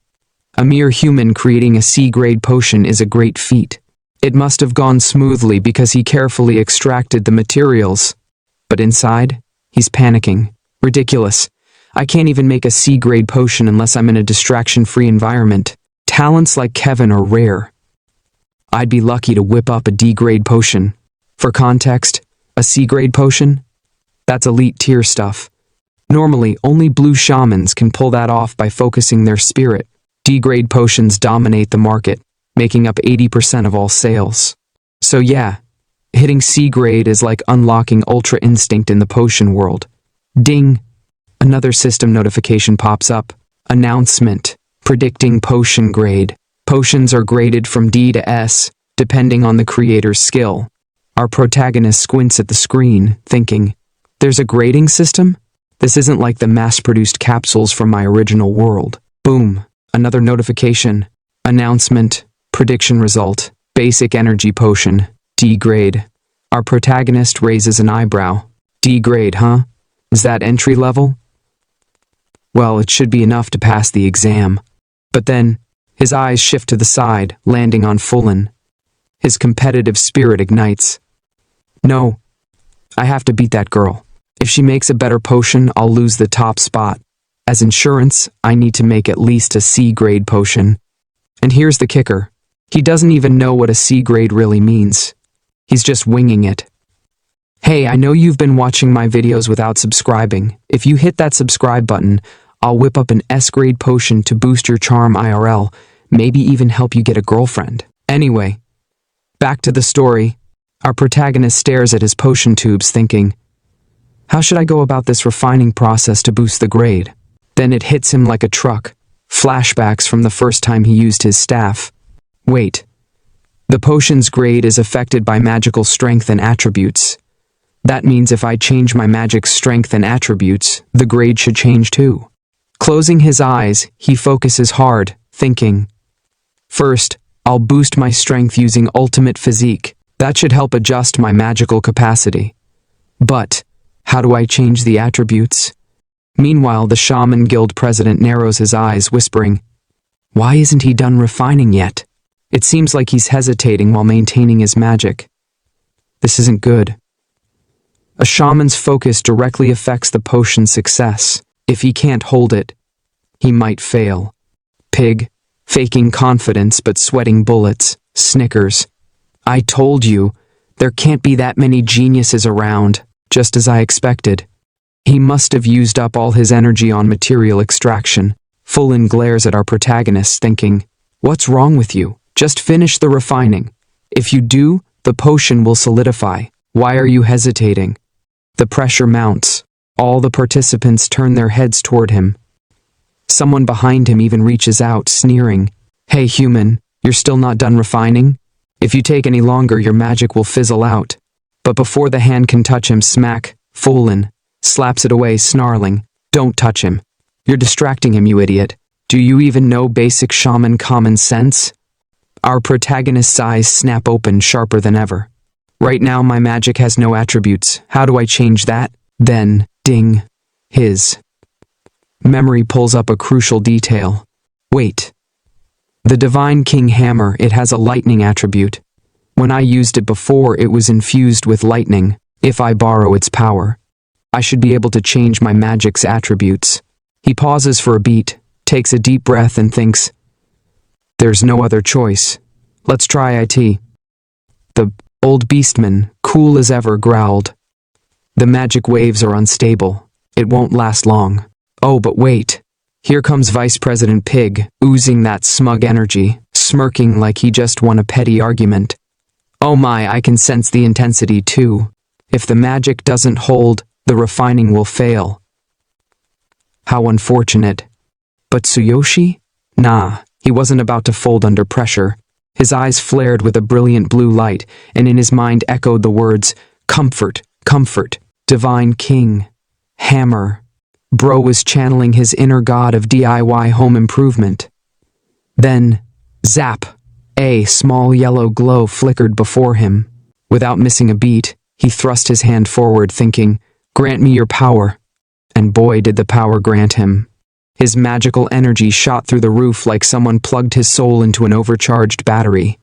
A mere human creating a C-grade potion is a great feat. It must have gone smoothly because he carefully extracted the materials. But inside, he's panicking. Ridiculous. I can't even make a C-grade potion unless I'm in a distraction-free environment. Talents like Kevin are rare. I'd be lucky to whip up a D-grade potion. For context, a C-grade potion? That's elite tier stuff. Normally, only blue shamans can pull that off by focusing their spirit. D-grade potions dominate the market, making up 80% of all sales. So yeah, hitting C-grade is like unlocking Ultra Instinct in the potion world. Ding! Another system notification pops up. Announcement. Predicting potion grade. Potions are graded from D to S, depending on the creator's skill. Our protagonist squints at the screen, thinking, There's a grading system? This isn't like the mass-produced capsules from my original world. Boom. Another notification. Announcement. Prediction result. Basic energy potion. D grade. Our protagonist raises an eyebrow. D grade, huh? Is that entry level? Well, it should be enough to pass the exam. But then, his eyes shift to the side, landing on Fulin. His competitive spirit ignites. No, I have to beat that girl. If she makes a better potion, I'll lose the top spot. As insurance, I need to make at least a C-grade potion. And here's the kicker. He doesn't even know what a C-grade really means. He's just winging it. Hey, I know you've been watching my videos without subscribing. If you hit that subscribe button, I'll whip up an S-grade potion to boost your charm IRL, maybe even help you get a girlfriend. Anyway, back to the story. Our protagonist stares at his potion tubes thinking, how should I go about this refining process to boost the grade? Then it hits him like a truck. Flashbacks from the first time he used his staff. Wait. The potion's grade is affected by magical strength and attributes. That means if I change my magic strength and attributes, the grade should change too. Closing his eyes, he focuses hard, thinking, first, I'll boost my strength using ultimate physique. That should help adjust my magical capacity. But, how do I change the attributes? Meanwhile, the Shaman Guild president narrows his eyes, whispering, why isn't he done refining yet? It seems like he's hesitating while maintaining his magic. This isn't good. A shaman's focus directly affects the potion's success. If he can't hold it, he might fail. Pig, faking confidence but sweating bullets, snickers. I told you, there can't be that many geniuses around, just as I expected. He must have used up all his energy on material extraction. Fulin glares at our protagonist, thinking, what's wrong with you? Just finish the refining. If you do, the potion will solidify. Why are you hesitating? The pressure mounts. All the participants turn their heads toward him. Someone behind him even reaches out, sneering, hey human, you're still not done refining? If you take any longer, your magic will fizzle out. But before the hand can touch him, smack, Fulin slaps it away, snarling, don't touch him. You're distracting him, you idiot. Do you even know basic shaman common sense? Our protagonist's eyes snap open, sharper than ever. Right now, my magic has no attributes. How do I change that? Then, ding, his memory pulls up a crucial detail. Wait. The Divine King Hammer, it has a lightning attribute. When I used it before, it was infused with lightning. If I borrow its power, I should be able to change my magic's attributes. He pauses for a beat, takes a deep breath and thinks, there's no other choice. Let's try it. The old beastman, cool as ever, growled. The magic waves are unstable. It won't last long. Oh, but wait. Here comes Vice President Pig, oozing that smug energy, smirking like he just won a petty argument. Oh my, I can sense the intensity too. If the magic doesn't hold, the refining will fail. How unfortunate. But Tsuyoshi? Nah, he wasn't about to fold under pressure. His eyes flared with a brilliant blue light, and in his mind echoed the words, comfort, comfort, divine king, hammer. Bro was channeling his inner god of DIY home improvement. Then, zap, a small yellow glow flickered before him. Without missing a beat, he thrust his hand forward, thinking, grant me your power. And boy, did the power grant him. His magical energy shot through the roof like someone plugged his soul into an overcharged battery.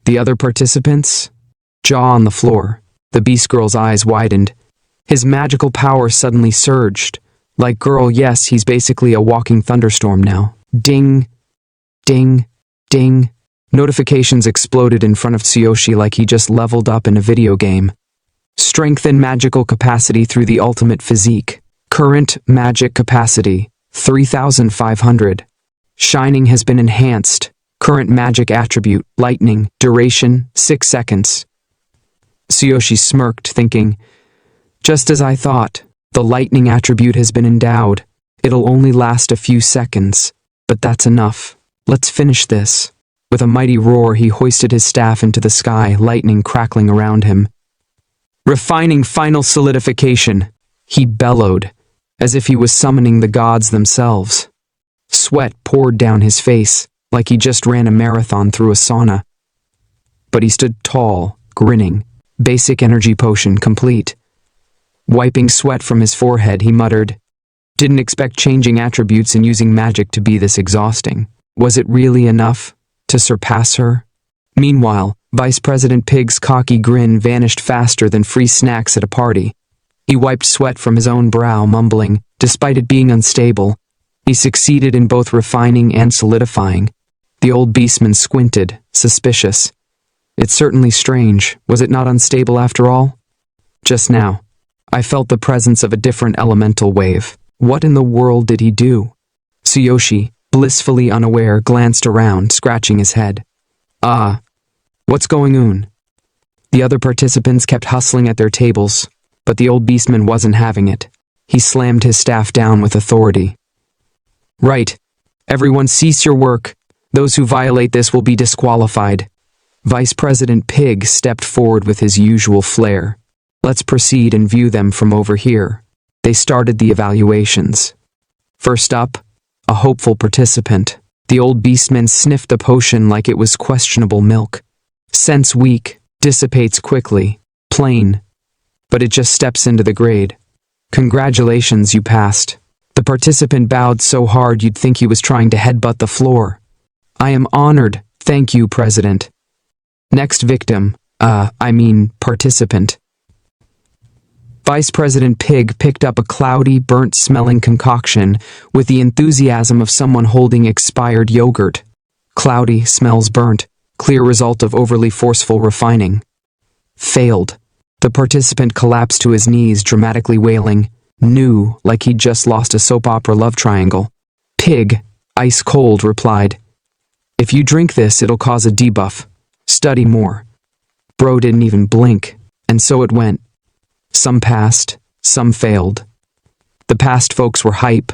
The other participants? Jaw on the floor. The beast girl's eyes widened. His magical power suddenly surged. Like girl, yes, he's basically a walking thunderstorm now. Ding, ding, ding. Notifications exploded in front of Tsuyoshi like he just leveled up in a video game. Strengthen magical capacity through the ultimate physique. Current magic capacity, 3,500. Shining has been enhanced. Current magic attribute, lightning. Duration, 6 seconds. Tsuyoshi smirked, thinking, just as I thought. The lightning attribute has been endowed. It'll only last a few seconds, but that's enough. Let's finish this. With a mighty roar, he hoisted his staff into the sky, lightning crackling around him. Refining final solidification, he bellowed, as if he was summoning the gods themselves. Sweat poured down his face, like he just ran a marathon through a sauna. But he stood tall, grinning, basic energy potion complete. Wiping sweat from his forehead, he muttered, "Didn't expect changing attributes and using magic to be this exhausting. Was it really enough to surpass her?" Meanwhile, Vice President Pig's cocky grin vanished faster than free snacks at a party. He wiped sweat from his own brow, mumbling, despite it being unstable, he succeeded in both refining and solidifying. The old beastman squinted, suspicious. It's certainly strange, was it not unstable after all? Just now, I felt the presence of a different elemental wave. What in the world did he do? Tsuyoshi, blissfully unaware, glanced around, scratching his head. What's going on? The other participants kept hustling at their tables, but the old beastman wasn't having it. He slammed his staff down with authority. Right. Everyone cease your work. Those who violate this will be disqualified. Vice President Pig stepped forward with his usual flair. Let's proceed and view them from over here. They started the evaluations. First up, a hopeful participant. The old beastman sniffed the potion like it was questionable milk. Sense weak, dissipates quickly, plain. But it just steps into the grade. Congratulations, you passed. The participant bowed so hard you'd think he was trying to headbutt the floor. I am honored, thank you, President. Next victim, participant. Vice President Pig picked up a cloudy, burnt-smelling concoction with the enthusiasm of someone holding expired yogurt. Cloudy, smells burnt, clear result of overly forceful refining. Failed. The participant collapsed to his knees, dramatically wailing, new, like he'd just lost a soap opera love triangle. Pig, ice cold, replied, "If you drink this, it'll cause a debuff. Study more." Bro didn't even blink, and so it went. Some passed, some failed. The passed folks were hype,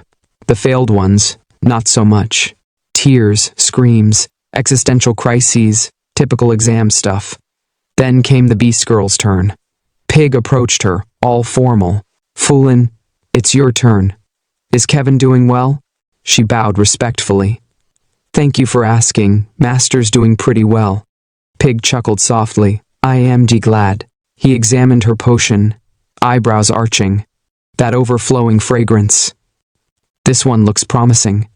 the failed ones, not so much. Tears, screams, existential crises, typical exam stuff. Then came the beast girl's turn. Pig approached her, all formal. "Foolin', it's your turn. Is Kevin doing well?" She bowed respectfully. "Thank you for asking. Master's doing pretty well." Pig chuckled softly. "I am glad." He examined her potion, eyebrows arching. That overflowing fragrance. This one looks promising.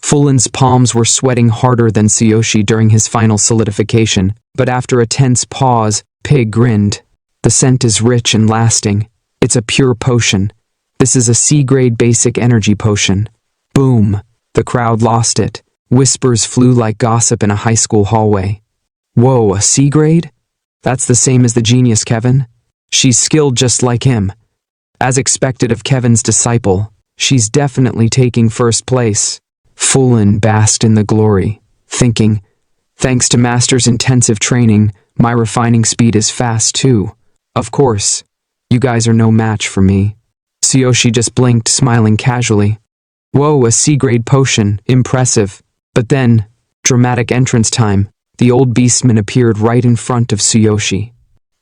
Fulin's palms were sweating harder than Tsuyoshi during his final solidification, but after a tense pause, Pig grinned. The scent is rich and lasting. It's a pure potion. This is a C-grade basic energy potion. Boom. The crowd lost it. Whispers flew like gossip in a high school hallway. Whoa, a C-grade? That's the same as the genius Kevin? She's skilled just like him. As expected of Kevin's disciple, she's definitely taking first place. Fulin basked in the glory, thinking, thanks to Master's intensive training, my refining speed is fast too. Of course, you guys are no match for me. Tsuyoshi just blinked, smiling casually. Whoa, a C-grade potion, impressive. But then, dramatic entrance time, the old beastman appeared right in front of Tsuyoshi.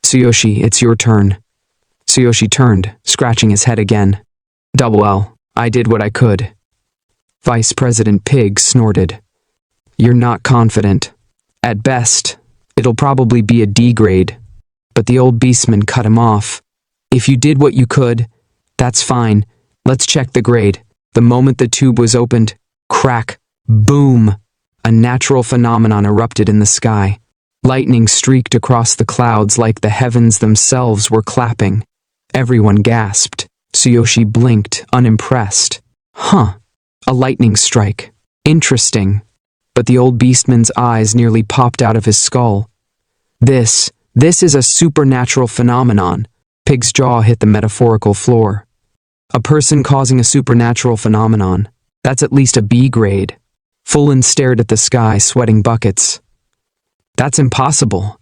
Tsuyoshi, it's your turn. Tsuyoshi turned, scratching his head again. Double L, I did what I could. Vice President Pig snorted. You're not confident. At best, it'll probably be a D grade. But the old beastman cut him off. If you did what you could, that's fine. Let's check the grade. The moment the tube was opened, crack, boom, a natural phenomenon erupted in the sky. Lightning streaked across the clouds like the heavens themselves were clapping. Everyone gasped. Tsuyoshi blinked, unimpressed. Huh, a lightning strike. Interesting. But the old beastman's eyes nearly popped out of his skull. This is a supernatural phenomenon. Pig's jaw hit the metaphorical floor. A person causing a supernatural phenomenon. That's at least a B grade. Fulin stared at the sky, sweating buckets. That's impossible.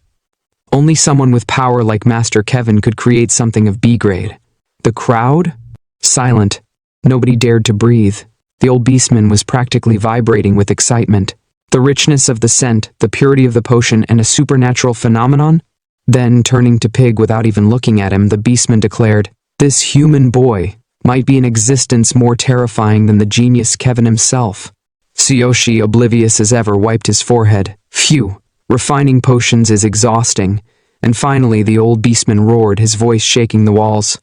Only someone with power like Master Kevin could create something of B grade. The crowd? Silent. Nobody dared to breathe. The old beastman was practically vibrating with excitement. The richness of the scent, the purity of the potion, and a supernatural phenomenon? Then, turning to Pig without even looking at him, the beastman declared, "This human boy might be an existence more terrifying than the genius Kevin himself." Tsuyoshi, oblivious as ever, wiped his forehead. Phew, refining potions is exhausting. And finally, the old beastman roared, his voice shaking the walls.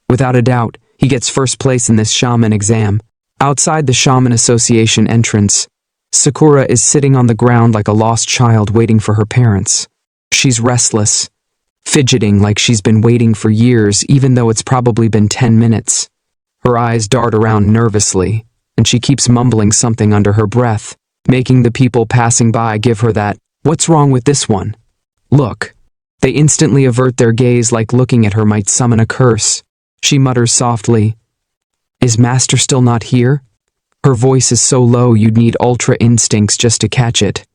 Without a doubt, he gets first place in this shaman exam. Outside the Shaman Association entrance, Sakura is sitting on the ground like a lost child waiting for her parents. She's restless, fidgeting like she's been waiting for years, even though it's probably been 10 minutes. Her eyes dart around nervously, and she keeps mumbling something under her breath, making the people passing by give her that, "What's wrong with this one?" look. They instantly avert their gaze like looking at her might summon a curse. She mutters softly, "Is Master still not here?" Her voice is so low you'd need ultra instincts just to catch it.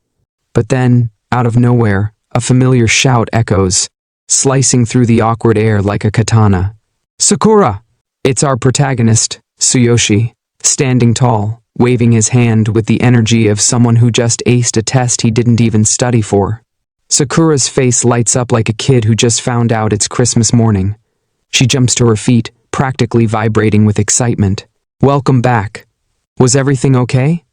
But then, out of nowhere, a familiar shout echoes, slicing through the awkward air like a katana. "Sakura!" It's our protagonist, Tsuyoshi, standing tall, waving his hand with the energy of someone who just aced a test he didn't even study for. Sakura's face lights up like a kid who just found out it's Christmas morning. She jumps to her feet, practically vibrating with excitement. "Welcome back. Was everything okay?"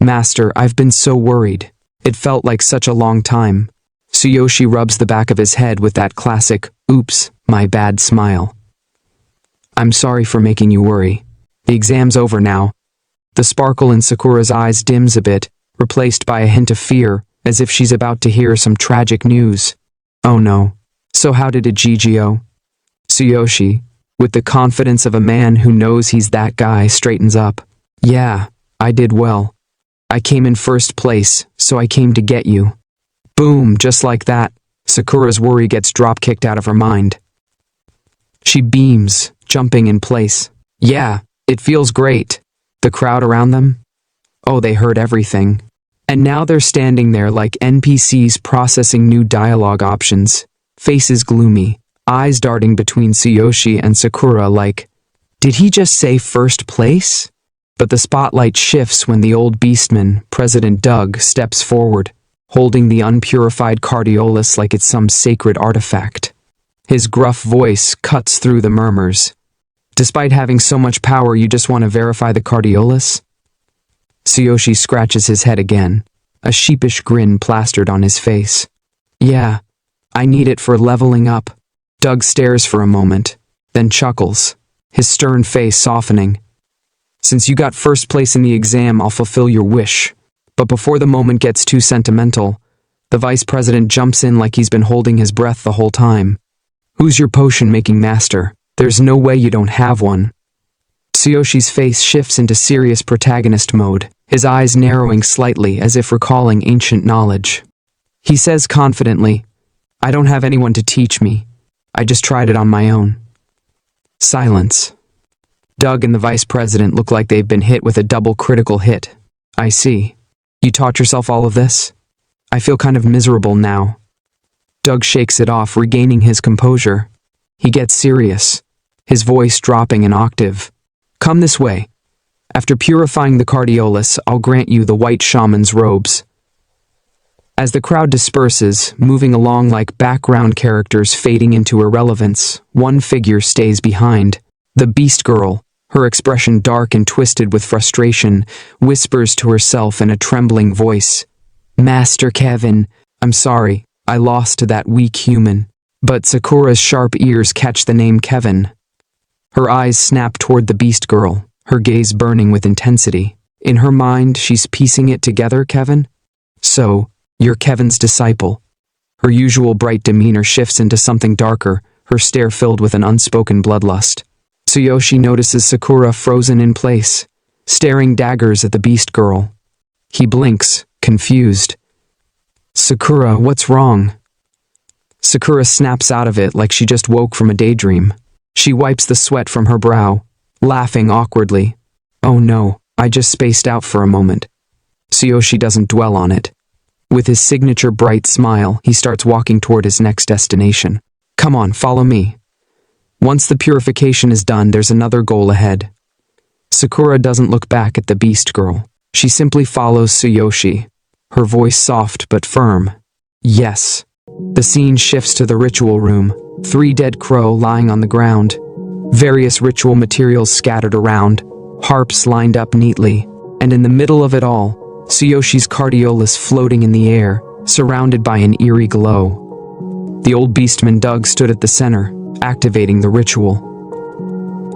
"Master, I've been so worried. It felt like such a long time." Tsuyoshi rubs the back of his head with that classic, "Oops, my bad" smile. "I'm sorry for making you worry. The exam's over now." The sparkle in Sakura's eyes dims a bit, replaced by a hint of fear, as if she's about to hear some tragic news. "Oh no. So how did it GGO?" Tsuyoshi, with the confidence of a man who knows he's that guy, straightens up. "Yeah, I did well. I came in first place, so I came to get you." Boom, just like that, Sakura's worry gets drop-kicked out of her mind. She beams, jumping in place. "Yeah, it feels great." The crowd around them? Oh, they heard everything. And now they're standing there like NPCs processing new dialogue options, faces gloomy, eyes darting between Tsuyoshi and Sakura like, did he just say first place? But the spotlight shifts when the old beastman, President Doug, steps forward, holding the unpurified cardiolus like it's some sacred artifact. His gruff voice cuts through the murmurs. "Despite having so much power, you just want to verify the cardiolus?" Tsuyoshi scratches his head again, a sheepish grin plastered on his face. "Yeah, I need it for leveling up." Doug stares for a moment, then chuckles, his stern face softening. "Since you got first place in the exam, I'll fulfill your wish." But before the moment gets too sentimental, the vice president jumps in like he's been holding his breath the whole time. "Who's your potion-making master? There's no way you don't have one." Tsuyoshi's face shifts into serious protagonist mode, his eyes narrowing slightly as if recalling ancient knowledge. He says confidently, "I don't have anyone to teach me. I just tried it on my own." Silence. Doug and the vice president look like they've been hit with a double critical hit. "I see. You taught yourself all of this? I feel kind of miserable now." Doug shakes it off, regaining his composure. He gets serious, his voice dropping an octave. "Come this way. After purifying the cardiolus, I'll grant you the white shaman's robes." As the crowd disperses, moving along like background characters fading into irrelevance, one figure stays behind. The beast girl, her expression dark and twisted with frustration, whispers to herself in a trembling voice, "Master Kevin, I'm sorry, I lost to that weak human." But Sakura's sharp ears catch the name Kevin. Her eyes snap toward the beast girl, her gaze burning with intensity. In her mind, she's piecing it together, "Kevin? So, you're Kevin's disciple." Her usual bright demeanor shifts into something darker, her stare filled with an unspoken bloodlust. Tsuyoshi notices Sakura frozen in place, staring daggers at the beast girl. He blinks, confused. "Sakura, what's wrong?" Sakura snaps out of it like she just woke from a daydream. She wipes the sweat from her brow, laughing awkwardly. "Oh no, I just spaced out for a moment." Tsuyoshi doesn't dwell on it. With his signature bright smile, he starts walking toward his next destination. "Come on, follow me." Once the purification is done, there's another goal ahead. Sakura doesn't look back at the beast girl. She simply follows Tsuyoshi, her voice soft but firm. "Yes, The scene shifts to the ritual room. 3 dead crow lying on the ground. Various ritual materials scattered around. Harps lined up neatly. And in the middle of it all, Tsuyoshi's cardiolus floating in the air, surrounded by an eerie glow. The old beastman Doug stood at the center, activating the ritual.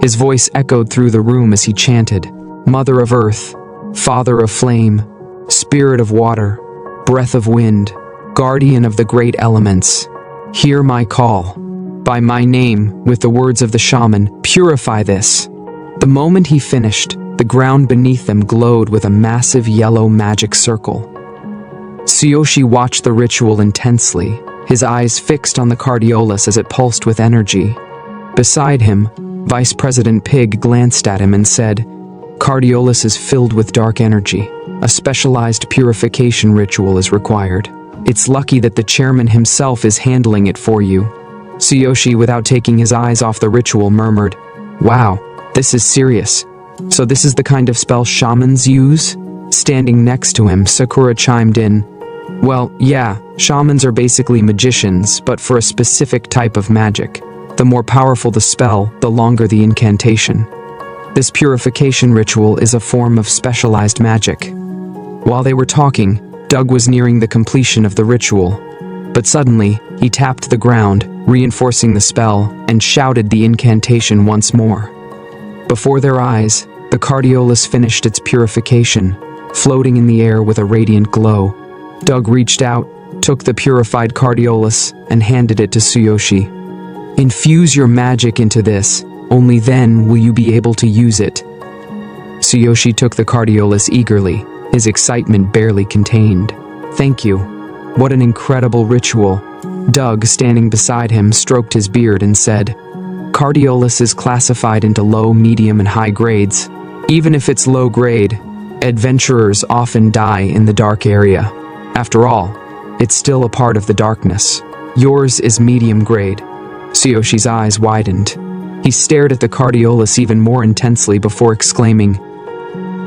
His voice echoed through the room as he chanted, "Mother of Earth, Father of Flame, Spirit of Water, Breath of Wind, Guardian of the great elements, hear my call. By my name, with the words of the shaman, purify this." The moment he finished, the ground beneath them glowed with a massive yellow magic circle. Tsuyoshi watched the ritual intensely, his eyes fixed on the cardiolus as it pulsed with energy. Beside him, Vice President Pig glanced at him and said, "Cardiolus is filled with dark energy. A specialized purification ritual is required. It's lucky that the chairman himself is handling it for you." Tsuyoshi, without taking his eyes off the ritual, murmured, "Wow, this is serious. So this is the kind of spell shamans use?" Standing next to him, Sakura chimed in, "Well, yeah, shamans are basically magicians, but for a specific type of magic. The more powerful the spell, the longer the incantation. This purification ritual is a form of specialized magic." While they were talking, Doug was nearing the completion of the ritual. But suddenly, he tapped the ground, reinforcing the spell, and shouted the incantation once more. Before their eyes, the cardiolus finished its purification, floating in the air with a radiant glow. Doug reached out, took the purified cardiolus, and handed it to Tsuyoshi. "Infuse your magic into this, only then will you be able to use it." Tsuyoshi took the cardiolus eagerly, his excitement barely contained. "Thank you. What an incredible ritual." Doug, standing beside him, stroked his beard and said, "Cardiolus is classified into low, medium, and high grades. Even if it's low grade, adventurers often die in the dark area. After all, it's still a part of the darkness. Yours is medium grade." Tsuyoshi's eyes widened. He stared at the cardiolus even more intensely before exclaiming,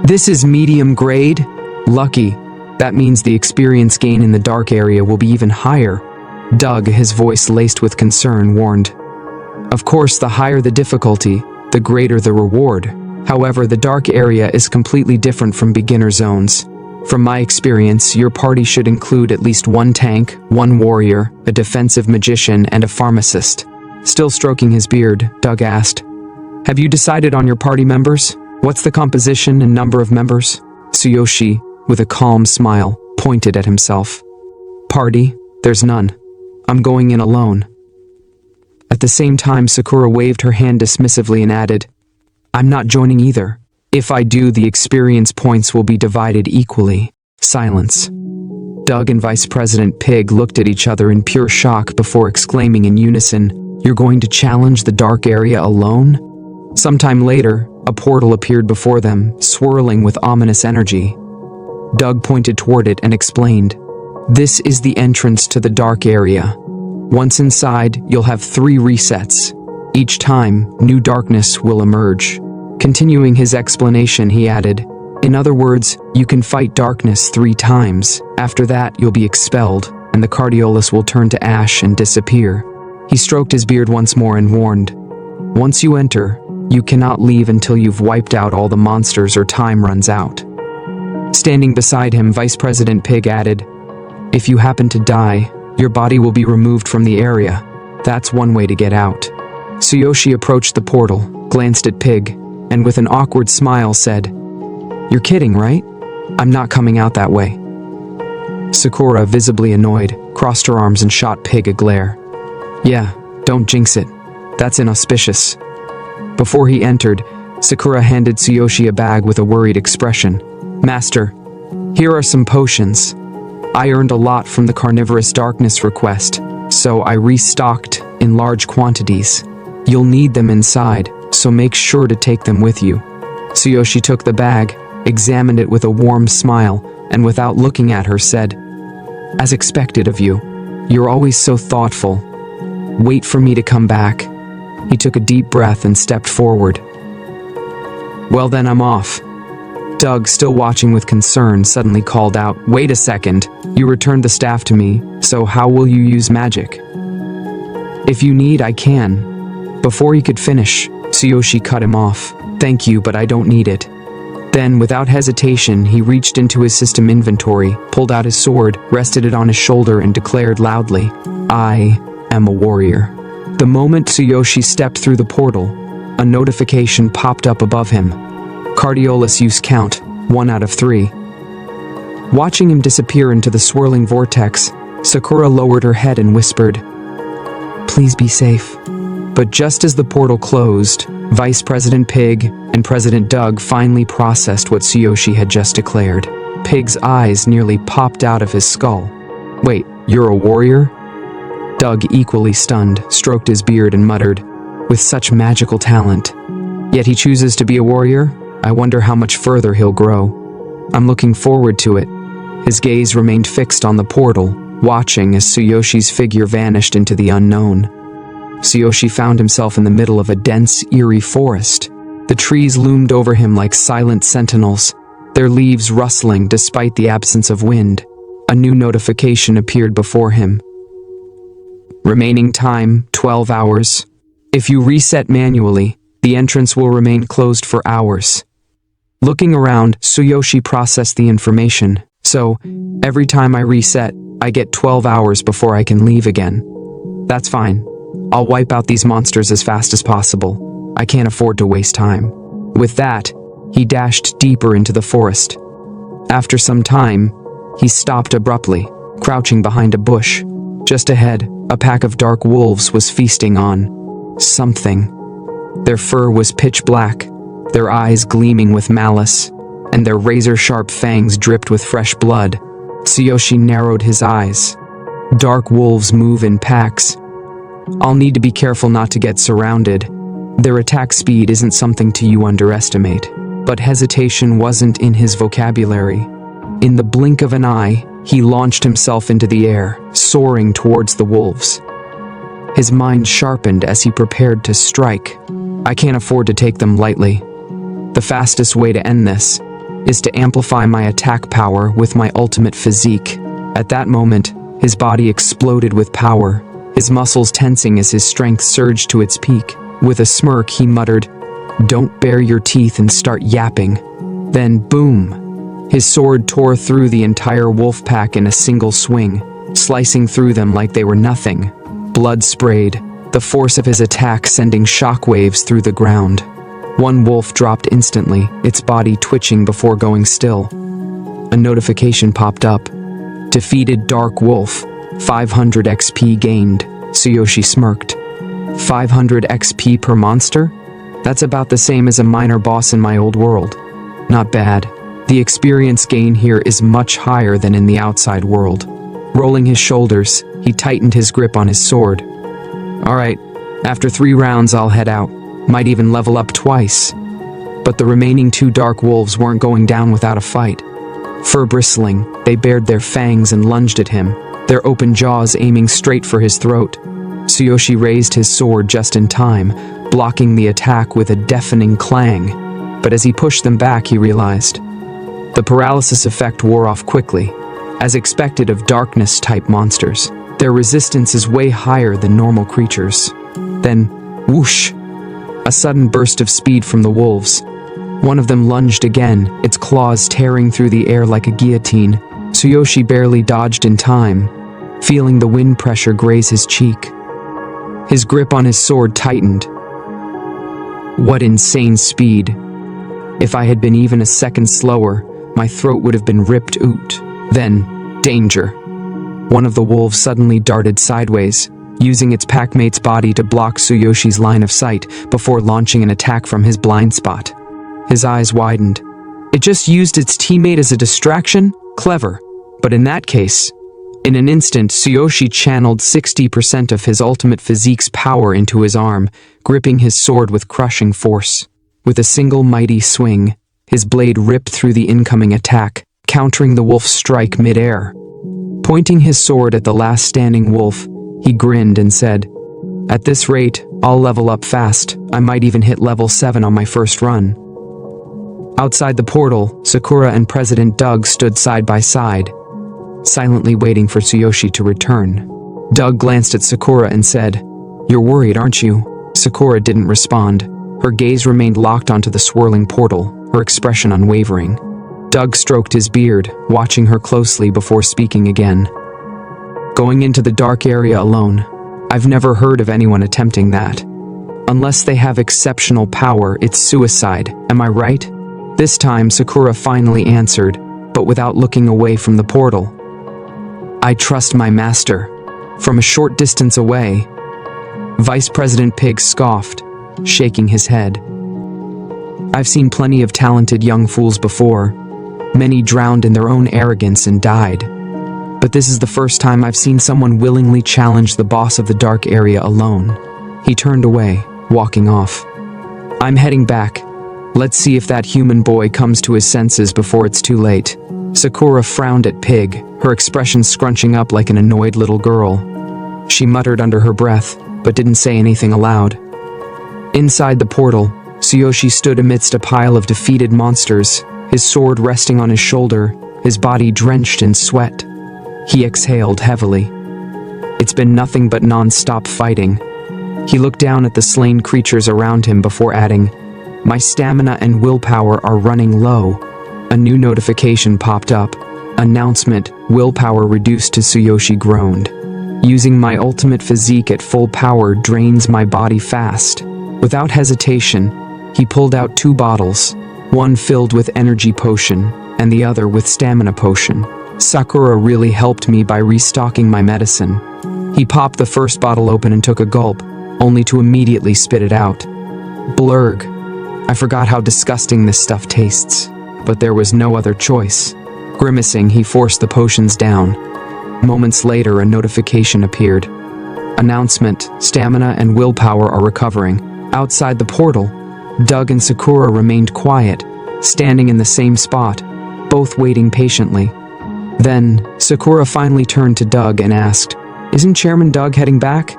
"This is medium grade? Lucky. That means the experience gain in the dark area will be even higher." Doug, his voice laced with concern, warned, "Of course, the higher the difficulty, the greater the reward. However, the dark area is completely different from beginner zones. From my experience, your party should include at least 1 tank, 1 warrior, a defensive magician, and a pharmacist." Still stroking his beard, Doug asked, "Have you decided on your party members? What's the composition and number of members?" Tsuyoshi, with a calm smile, pointed at himself. "Party? There's none. I'm going in alone." At the same time, Sakura waved her hand dismissively and added, "I'm not joining either. If I do, the experience points will be divided equally." Silence. Doug and Vice President Pig looked at each other in pure shock before exclaiming in unison, "You're going to challenge the dark area alone?" Sometime later, a portal appeared before them, swirling with ominous energy. Doug pointed toward it and explained, "This is the entrance to the dark area. Once inside, you'll have 3 resets. Each time, new darkness will emerge." Continuing his explanation, he added, "In other words, you can fight darkness 3 times. After that, you'll be expelled, and the cardiolus will turn to ash and disappear." He stroked his beard once more and warned, "Once you enter, you cannot leave until you've wiped out all the monsters or time runs out." Standing beside him, Vice President Pig added, "If you happen to die, your body will be removed from the area. That's one way to get out." Tsuyoshi approached the portal, glanced at Pig, and with an awkward smile said, "You're kidding, right? I'm not coming out that way." Sakura, visibly annoyed, crossed her arms and shot Pig a glare. "Yeah, don't jinx it. That's inauspicious." Before he entered, Sakura handed Tsuyoshi a bag with a worried expression. "Master, here are some potions. I earned a lot from the carnivorous darkness request, so I restocked in large quantities. You'll need them inside, so make sure to take them with you." Tsuyoshi took the bag, examined it with a warm smile, and without looking at her said, "As expected of you. You're always so thoughtful. Wait for me to come back." He took a deep breath and stepped forward. "Well then, I'm off." Doug, still watching with concern, suddenly called out, "Wait a second. You returned the staff to me, so how will you use magic?" "If you need, I can." Before he could finish, Tsuyoshi cut him off. "Thank you, but I don't need it." Then, without hesitation, he reached into his system inventory, pulled out his sword, rested it on his shoulder, and declared loudly, "I am a warrior." The moment Tsuyoshi stepped through the portal, a notification popped up above him. Cardiolus use count, 1 out of 3. Watching him disappear into the swirling vortex, Sakura lowered her head and whispered, "Please be safe." But just as the portal closed, Vice President Pig and President Doug finally processed what Tsuyoshi had just declared. Pig's eyes nearly popped out of his skull. "Wait, you're a warrior?" Doug, equally stunned, stroked his beard and muttered, "With such magical talent. Yet he chooses to be a warrior? I wonder how much further he'll grow. I'm looking forward to it." His gaze remained fixed on the portal, watching as Tsuyoshi's figure vanished into the unknown. Tsuyoshi found himself in the middle of a dense, eerie forest. The trees loomed over him like silent sentinels, their leaves rustling despite the absence of wind. A new notification appeared before him. Remaining time, 12 hours. If you reset manually, the entrance will remain closed for hours. Looking around, Tsuyoshi processed the information. So, every time I reset, I get 12 hours before I can leave again. That's fine. I'll wipe out these monsters as fast as possible. I can't afford to waste time. With that, he dashed deeper into the forest. After some time, he stopped abruptly, crouching behind a bush. Just ahead, a pack of dark wolves was feasting on something. Their fur was pitch black, their eyes gleaming with malice, and their razor-sharp fangs dripped with fresh blood. Tsuyoshi narrowed his eyes. Dark wolves move in packs. I'll need to be careful not to get surrounded. Their attack speed isn't something to underestimate. But hesitation wasn't in his vocabulary. In the blink of an eye, he launched himself into the air, soaring towards the wolves. His mind sharpened as he prepared to strike. I can't afford to take them lightly. The fastest way to end this is to amplify my attack power with my ultimate physique. At that moment, his body exploded with power, his muscles tensing as his strength surged to its peak. With a smirk, he muttered, "Don't bare your teeth and start yapping." Then, boom! His sword tore through the entire wolf pack in a single swing, slicing through them like they were nothing. Blood sprayed, the force of his attack sending shockwaves through the ground. One wolf dropped instantly, its body twitching before going still. A notification popped up. Defeated Dark Wolf, 500 XP gained. Tsuyoshi smirked. 500 XP per monster? That's about the same as a minor boss in my old world. Not bad. The experience gain here is much higher than in the outside world. Rolling his shoulders, he tightened his grip on his sword. Alright, after 3 rounds I'll head out. Might even level up twice. But the remaining 2 dark wolves weren't going down without a fight. Fur bristling, they bared their fangs and lunged at him, their open jaws aiming straight for his throat. Tsuyoshi raised his sword just in time, blocking the attack with a deafening clang. But as he pushed them back, he realized the paralysis effect wore off quickly. As expected of darkness-type monsters, their resistance is way higher than normal creatures. Then, whoosh! A sudden burst of speed from the wolves. One of them lunged again, its claws tearing through the air like a guillotine. Tsuyoshi barely dodged in time, feeling the wind pressure graze his cheek. His grip on his sword tightened. What insane speed! If I had been even a second slower, my throat would have been ripped out. Then, danger! One of the wolves suddenly darted sideways, using its packmate's body to block Tsuyoshi's line of sight before launching an attack from his blind spot. His eyes widened. It just used its teammate as a distraction? Clever. But in that case, in an instant, Tsuyoshi channeled 60% of his ultimate physique's power into his arm, gripping his sword with crushing force. With a single mighty swing, his blade ripped through the incoming attack, countering the wolf's strike mid-air. Pointing his sword at the last standing wolf, he grinned and said, "At this rate, I'll level up fast. I might even hit level 7 on my first run." Outside the portal, Sakura and President Doug stood side by side, silently waiting for Tsuyoshi to return. Doug glanced at Sakura and said, "You're worried, aren't you?" Sakura didn't respond. Her gaze remained locked onto the swirling portal, her expression unwavering. Doug stroked his beard, watching her closely before speaking again. "Going into the dark area alone. I've never heard of anyone attempting that. Unless they have exceptional power, it's suicide, am I right?" This time, Sakura finally answered, but without looking away from the portal. "I trust my master." From a short distance away, Vice President Pig scoffed, shaking his head. "I've seen plenty of talented young fools before. Many drowned in their own arrogance and died. But this is the first time I've seen someone willingly challenge the boss of the dark area alone." He turned away, walking off. "I'm heading back. Let's see if that human boy comes to his senses before it's too late." Sakura frowned at Pig, her expression scrunching up like an annoyed little girl. She muttered under her breath, but didn't say anything aloud. Inside the portal, Tsuyoshi stood amidst a pile of defeated monsters, his sword resting on his shoulder, his body drenched in sweat. He exhaled heavily. It's been nothing but non-stop fighting. He looked down at the slain creatures around him before adding, "My stamina and willpower are running low." A new notification popped up. Announcement, willpower reduced to Tsuyoshi groaned. "Using my ultimate physique at full power drains my body fast." Without hesitation, he pulled out 2 bottles, one filled with energy potion, and the other with stamina potion. "Sakura really helped me by restocking my medicine." He popped the first bottle open and took a gulp, only to immediately spit it out. Blurg. I forgot how disgusting this stuff tastes, but there was no other choice. Grimacing, he forced the potions down. Moments later, a notification appeared. Announcement, stamina and willpower are recovering. Outside the portal, Doug and Sakura remained quiet, standing in the same spot, both waiting patiently. Then, Sakura finally turned to Doug and asked, "Isn't Chairman Doug heading back?"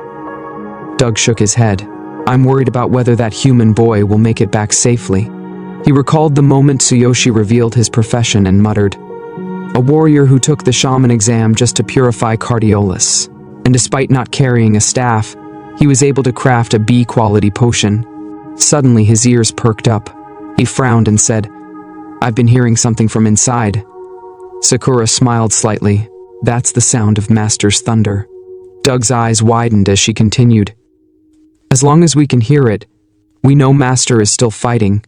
Doug shook his head. "I'm worried about whether that human boy will make it back safely." He recalled the moment Tsuyoshi revealed his profession and muttered, "A warrior who took the shaman exam just to purify Cardiolus. And despite not carrying a staff, he was able to craft a B-quality potion." Suddenly his ears perked up. He frowned and said, "I've been hearing something from inside." Sakura smiled slightly. "That's the sound of Master's thunder." Doug's eyes widened as she continued, "As long as we can hear it, we know Master is still fighting."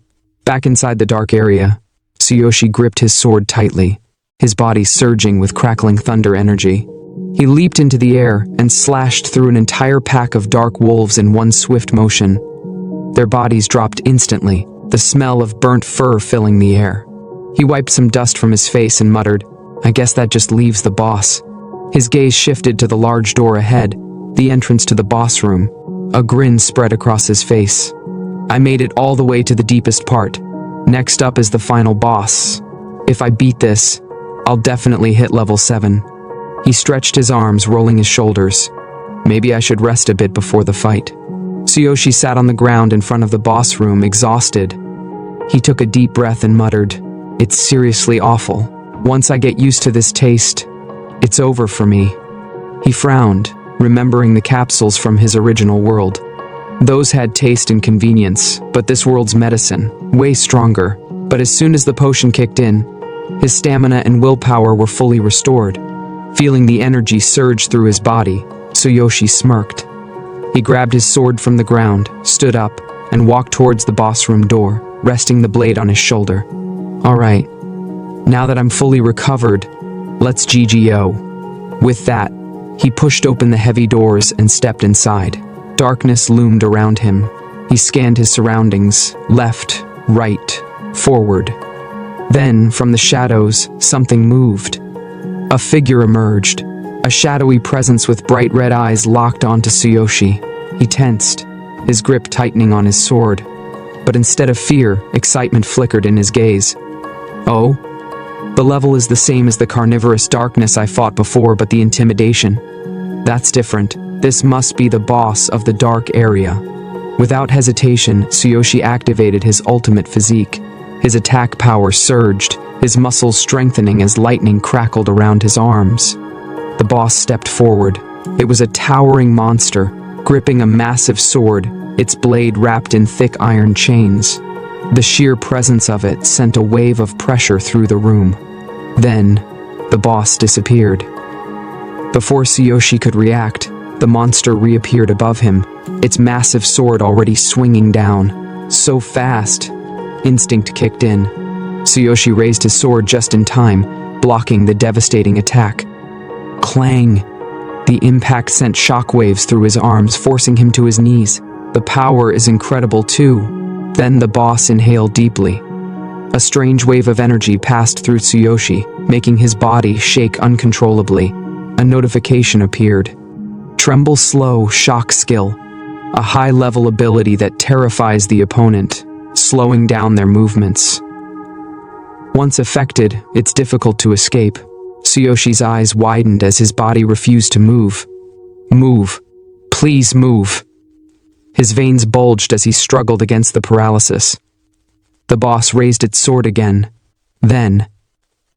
Back inside the dark area, Tsuyoshi gripped his sword tightly, his body surging with crackling thunder energy. He leaped into the air and slashed through an entire pack of dark wolves in one swift motion. Their bodies dropped instantly, the smell of burnt fur filling the air. He wiped some dust from his face and muttered, "I guess that just leaves the boss." His gaze shifted to the large door ahead, the entrance to the boss room. A grin spread across his face. "I made it all the way to the deepest part. Next up is the final boss. If I beat this, I'll definitely hit level 7. He stretched his arms, rolling his shoulders. "Maybe I should rest a bit before the fight." Tsuyoshi sat on the ground in front of the boss room, exhausted. He took a deep breath and muttered, "It's seriously awful. Once I get used to this taste, it's over for me." He frowned, remembering the capsules from his original world. Those had taste and convenience, but this world's medicine, way stronger. But as soon as the potion kicked in, his stamina and willpower were fully restored. Feeling the energy surge through his body, Tsuyoshi smirked. He grabbed his sword from the ground, stood up, and walked towards the boss room door, resting the blade on his shoulder. "All right, now that I'm fully recovered, let's GGO." With that, he pushed open the heavy doors and stepped inside. Darkness loomed around him. He scanned his surroundings, left, right, forward. Then, from the shadows, something moved. A figure emerged, a shadowy presence with bright red eyes locked onto Tsuyoshi. He tensed, his grip tightening on his sword. But instead of fear, excitement flickered in his gaze. "Oh? The level is the same as the carnivorous darkness I fought before, but the intimidation. That's different. This must be the boss of the dark area." Without hesitation, Tsuyoshi activated his ultimate physique. His attack power surged, his muscles strengthening as lightning crackled around his arms. The boss stepped forward. It was a towering monster, gripping a massive sword, its blade wrapped in thick iron chains. The sheer presence of it sent a wave of pressure through the room. Then, the boss disappeared. Before Tsuyoshi could react, the monster reappeared above him, its massive sword already swinging down. So fast. Instinct kicked in. Tsuyoshi raised his sword just in time, blocking the devastating attack. Clang! The impact sent shockwaves through his arms, forcing him to his knees. The power is incredible too. Then the boss inhaled deeply. A strange wave of energy passed through Tsuyoshi, making his body shake uncontrollably. A notification appeared. Tremble slow, shock skill. A high-level ability that terrifies the opponent, slowing down their movements. Once affected, it's difficult to escape. Tsuyoshi's eyes widened as his body refused to move. Move. Please move. His veins bulged as he struggled against the paralysis. The boss raised its sword again. Then,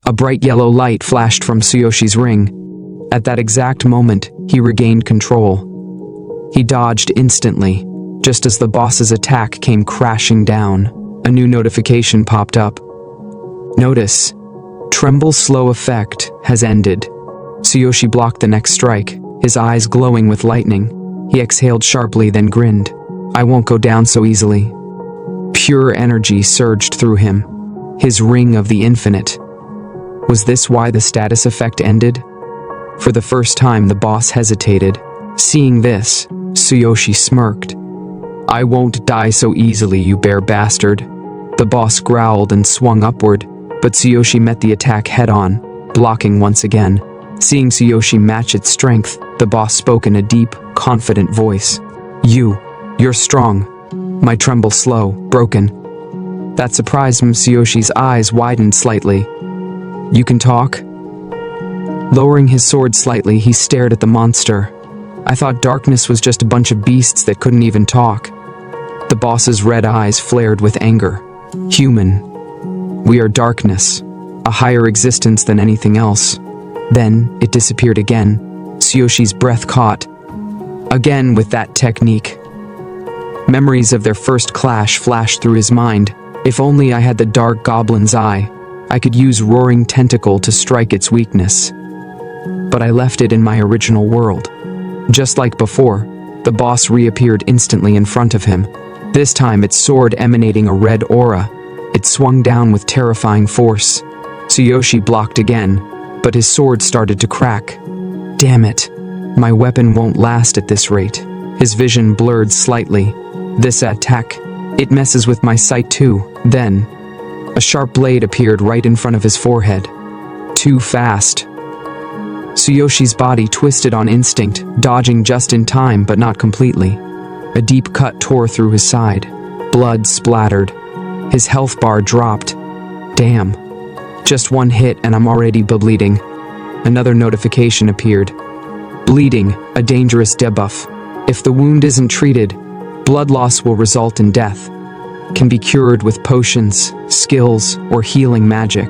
a bright yellow light flashed from Tsuyoshi's ring. At that exact moment, he regained control. He dodged instantly, just as the boss's attack came crashing down. A new notification popped up. Notice, Tremble Slow effect has ended. Tsuyoshi blocked the next strike, his eyes glowing with lightning. He exhaled sharply, then grinned. I won't go down so easily. Pure energy surged through him. His ring of the infinite. Was this why the status effect ended? For the first time, the boss hesitated. Seeing this, Tsuyoshi smirked. I won't die so easily, you bare bastard. The boss growled and swung upward, but Tsuyoshi met the attack head-on, blocking once again. Seeing Tsuyoshi match its strength, the boss spoke in a deep, confident voice. You're strong. My tremble slow, broken. That surprised him. Tsuyoshi's eyes widened slightly. You can talk? Lowering his sword slightly, he stared at the monster. I thought darkness was just a bunch of beasts that couldn't even talk. The boss's red eyes flared with anger. Human. We are darkness, a higher existence than anything else. Then, it disappeared again. Tsuyoshi's breath caught. Again with that technique. Memories of their first clash flashed through his mind. If only I had the dark goblin's eye, I could use Roaring Tentacle to strike its weakness. But I left it in my original world. Just like before, the boss reappeared instantly in front of him. This time, its sword emanating a red aura. It swung down with terrifying force. Tsuyoshi blocked again, but his sword started to crack. Damn it. My weapon won't last at this rate. His vision blurred slightly. This attack, it messes with my sight too. Then, a sharp blade appeared right in front of his forehead. Too fast. Tsuyoshi's body twisted on instinct, dodging just in time but not completely. A deep cut tore through his side. Blood splattered. His health bar dropped. Damn. Just one hit and I'm already bleeding. Another notification appeared. Bleeding, a dangerous debuff. If the wound isn't treated, blood loss will result in death. Can be cured with potions, skills, or healing magic.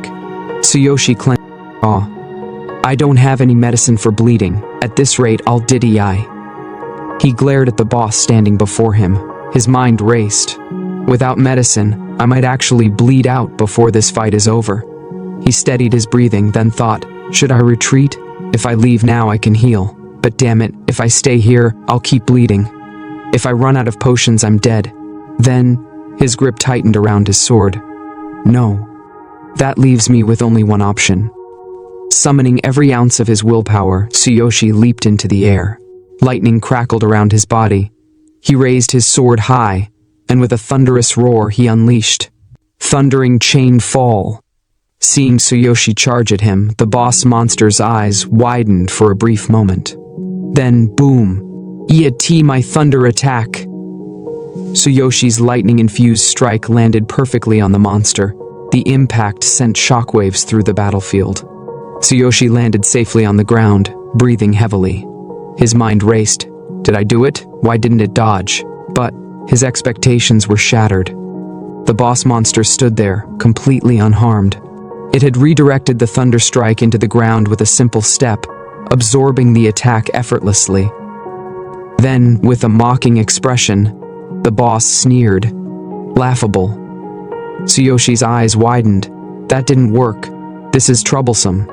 Tsuyoshi clenched his jaw. I don't have any medicine for bleeding. At this rate, I'll diddy I. He glared at the boss standing before him. His mind raced. Without medicine, I might actually bleed out before this fight is over. He steadied his breathing, then thought, should I retreat? If I leave now, I can heal. But damn it, if I stay here, I'll keep bleeding. If I run out of potions, I'm dead. Then, his grip tightened around his sword. No. That leaves me with only one option. Summoning every ounce of his willpower, Tsuyoshi leaped into the air. Lightning crackled around his body. He raised his sword high, and with a thunderous roar he unleashed. Thundering chain fall. Seeing Tsuyoshi charge at him, the boss monster's eyes widened for a brief moment. Then, boom! Iat my thunder attack! Tsuyoshi's lightning-infused strike landed perfectly on the monster. The impact sent shockwaves through the battlefield. Tsuyoshi landed safely on the ground, breathing heavily. His mind raced. Did I do it? Why didn't it dodge? But his expectations were shattered. The boss monster stood there, completely unharmed. It had redirected the thunder strike into the ground with a simple step, absorbing the attack effortlessly. Then, with a mocking expression, the boss sneered. Laughable. Tsuyoshi's eyes widened. That didn't work. This is troublesome.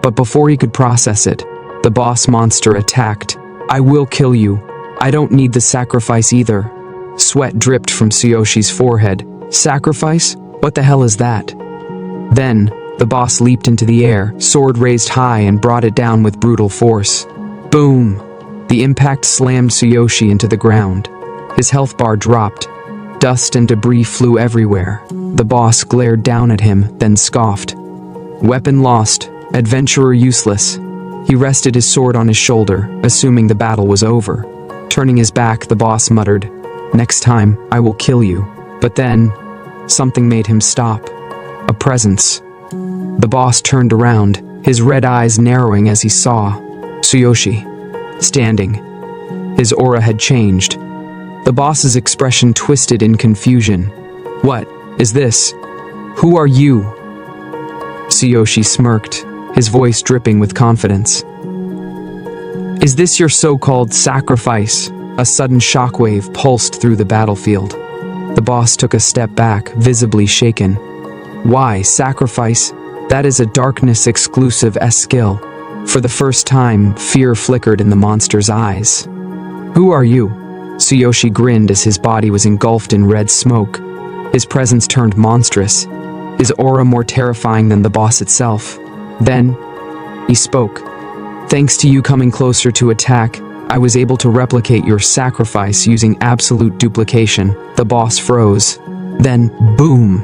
But before he could process it, the boss monster attacked. I will kill you. I don't need the sacrifice either. Sweat dripped from Tsuyoshi's forehead. Sacrifice? What the hell is that? Then, the boss leaped into the air, sword raised high and brought it down with brutal force. Boom! The impact slammed Tsuyoshi into the ground. His health bar dropped. Dust and debris flew everywhere. The boss glared down at him, then scoffed. Weapon lost. Adventurer useless. He rested his sword on his shoulder, assuming the battle was over. Turning his back, the boss muttered, "Next time, I will kill you." But then, something made him stop. A presence. The boss turned around, his red eyes narrowing as he saw Tsuyoshi, standing. His aura had changed. The boss's expression twisted in confusion. "What is this? Who are you?" Tsuyoshi smirked, his voice dripping with confidence. "Is this your so-called sacrifice?" A sudden shockwave pulsed through the battlefield. The boss took a step back, visibly shaken. "Why, sacrifice? That is a darkness-exclusive skill." For the first time, fear flickered in the monster's eyes. "Who are you?" Tsuyoshi grinned as his body was engulfed in red smoke. His presence turned monstrous, his aura more terrifying than the boss itself. Then, he spoke. "Thanks to you coming closer to attack, I was able to replicate your sacrifice using absolute duplication." The boss froze. Then, boom!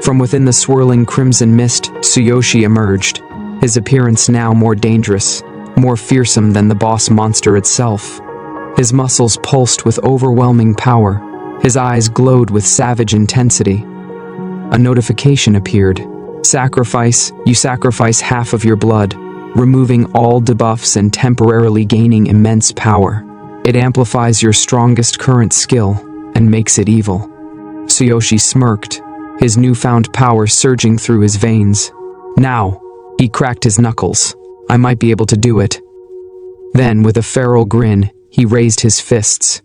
From within the swirling crimson mist, Tsuyoshi emerged, his appearance now more dangerous, more fearsome than the boss monster itself. His muscles pulsed with overwhelming power, his eyes glowed with savage intensity. A notification appeared. "Sacrifice, you sacrifice half of your blood, removing all debuffs and temporarily gaining immense power. It amplifies your strongest current skill and makes it evil." Tsuyoshi smirked, his newfound power surging through his veins. "Now," he cracked his knuckles, "I might be able to do it." Then, with a feral grin, he raised his fists.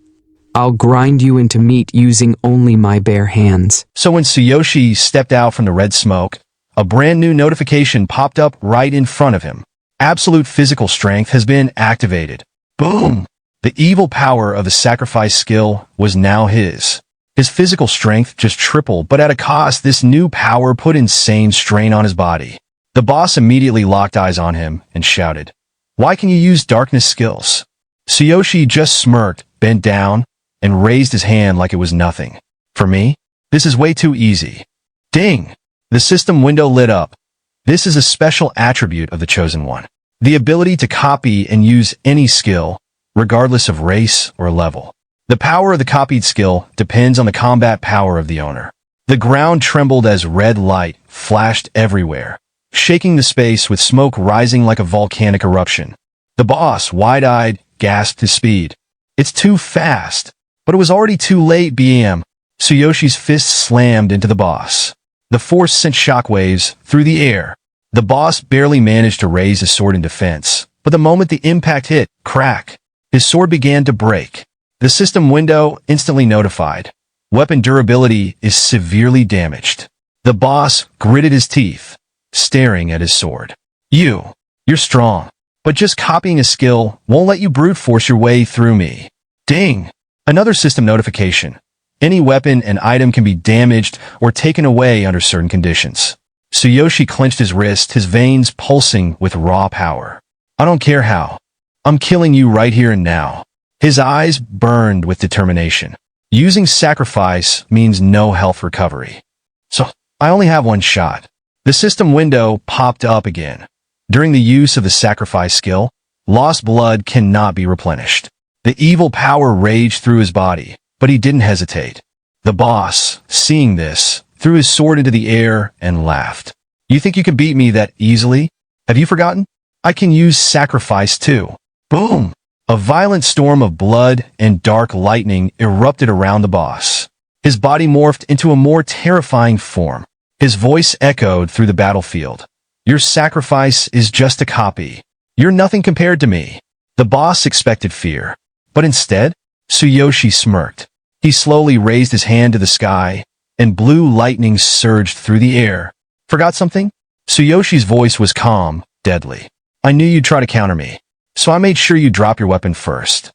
"I'll grind you into meat using only my bare hands." So when Tsuyoshi stepped out from the red smoke, a brand new notification popped up right in front of him. Absolute physical strength has been activated. Boom! The evil power of the sacrifice skill was now his. His physical strength just tripled, but at a cost, this new power put insane strain on his body. The boss immediately locked eyes on him and shouted, "Why can you use darkness skills?" Tsuyoshi just smirked, bent down, and raised his hand like it was nothing. "For me, this is way too easy." Ding! The system window lit up. This is a special attribute of the Chosen One. The ability to copy and use any skill, regardless of race or level. The power of the copied skill depends on the combat power of the owner. The ground trembled as red light flashed everywhere, shaking the space with smoke rising like a volcanic eruption. The boss, wide-eyed, gasped his speed. "It's too fast." But it was already too late, BM. Tsuyoshi's fist slammed into the boss. The force sent shockwaves through the air. The boss barely managed to raise his sword in defense, but the moment the impact hit, crack, his sword began to break. The system window instantly notified. Weapon durability is severely damaged. The boss gritted his teeth, staring at his sword. You're strong, but just copying a skill won't let you brute force your way through me." Ding! Another system notification. Any weapon and item can be damaged or taken away under certain conditions. Tsuyoshi clenched his wrist, his veins pulsing with raw power. "I don't care how. I'm killing you right here and now." His eyes burned with determination. Using sacrifice means no health recovery. So, I only have one shot. The system window popped up again. During the use of the sacrifice skill, lost blood cannot be replenished. The evil power raged through his body, but he didn't hesitate. The boss, seeing this, threw his sword into the air and laughed. "You think you can beat me that easily? Have you forgotten? I can use sacrifice too." Boom! A violent storm of blood and dark lightning erupted around the boss. His body morphed into a more terrifying form. His voice echoed through the battlefield. Your sacrifice is just a copy. You're nothing compared to me. The boss expected fear. But instead, Tsuyoshi smirked. He slowly raised his hand to the sky, and blue lightning surged through the air. Forgot something? Tsuyoshi's voice was calm, deadly. I knew you'd try to counter me, so I made sure you drop your weapon first.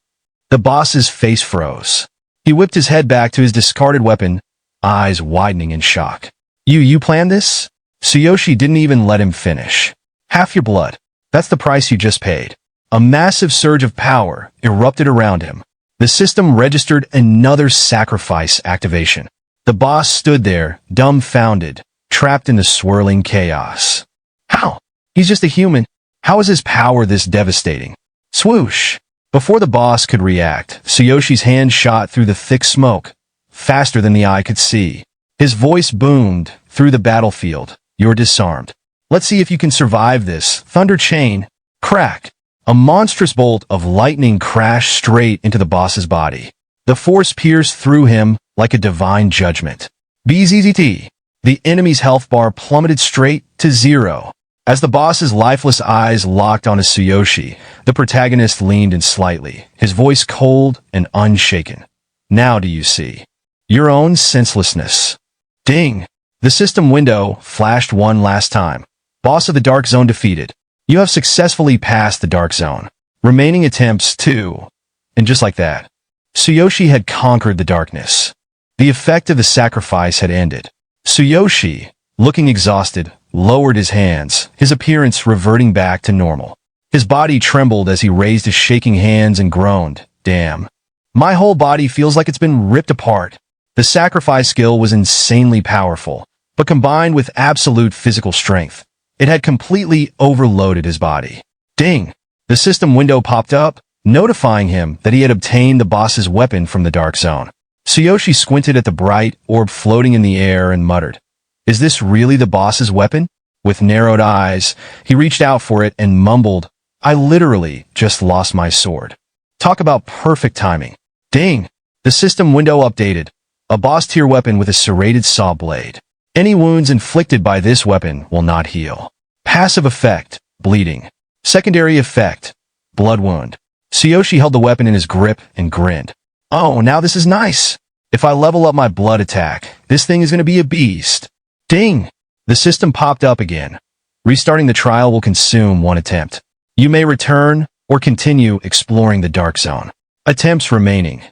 The boss's face froze. He whipped his head back to his discarded weapon, eyes widening in shock. You planned this? Tsuyoshi didn't even let him finish. Half your blood. That's the price you just paid. A massive surge of power erupted around him. The system registered another sacrifice activation. The boss stood there, dumbfounded, trapped in the swirling chaos. How? He's just a human. How is his power this devastating? Swoosh! Before the boss could react, Tsuyoshi's hand shot through the thick smoke, faster than the eye could see. His voice boomed through the battlefield. You're disarmed. Let's see if you can survive this. Thunder chain. Crack. A monstrous bolt of lightning crashed straight into the boss's body. The force pierced through him like a divine judgment. BZZT. The enemy's health bar plummeted straight to 0. As the boss's lifeless eyes locked onto Tsuyoshi, the protagonist leaned in slightly, his voice cold and unshaken. Now do you see? Your own senselessness. Ding! The system window flashed one last time. Boss of the Dark Zone defeated. You have successfully passed the Dark Zone. Remaining attempts 2. And just like that, Tsuyoshi had conquered the darkness. The effect of the sacrifice had ended. Tsuyoshi, looking exhausted, lowered his hands, his appearance reverting back to normal. His body trembled as he raised his shaking hands and groaned. Damn. My whole body feels like it's been ripped apart. The sacrifice skill was insanely powerful, but combined with absolute physical strength, it had completely overloaded his body. Ding! The system window popped up, notifying him that he had obtained the boss's weapon from the Dark Zone. Tsuyoshi squinted at the bright orb floating in the air and muttered, Is this really the boss's weapon? With narrowed eyes, he reached out for it and mumbled, I literally just lost my sword. Talk about perfect timing. Ding! The system window updated. A boss-tier weapon with a serrated saw blade. Any wounds inflicted by this weapon will not heal. Passive effect, bleeding. Secondary effect, blood wound. Tsuyoshi held the weapon in his grip and grinned. Oh, now this is nice. If I level up my blood attack, this thing is going to be a beast. Ding! The system popped up again. Restarting the trial will consume 1 attempt. You may return or continue exploring the Dark Zone. Attempts remaining.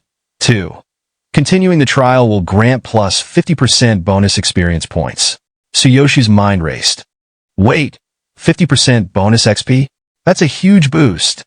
2. Continuing the trial will grant plus 50% bonus experience points. Tsuyoshi's mind raced. Wait, 50% bonus XP? That's a huge boost.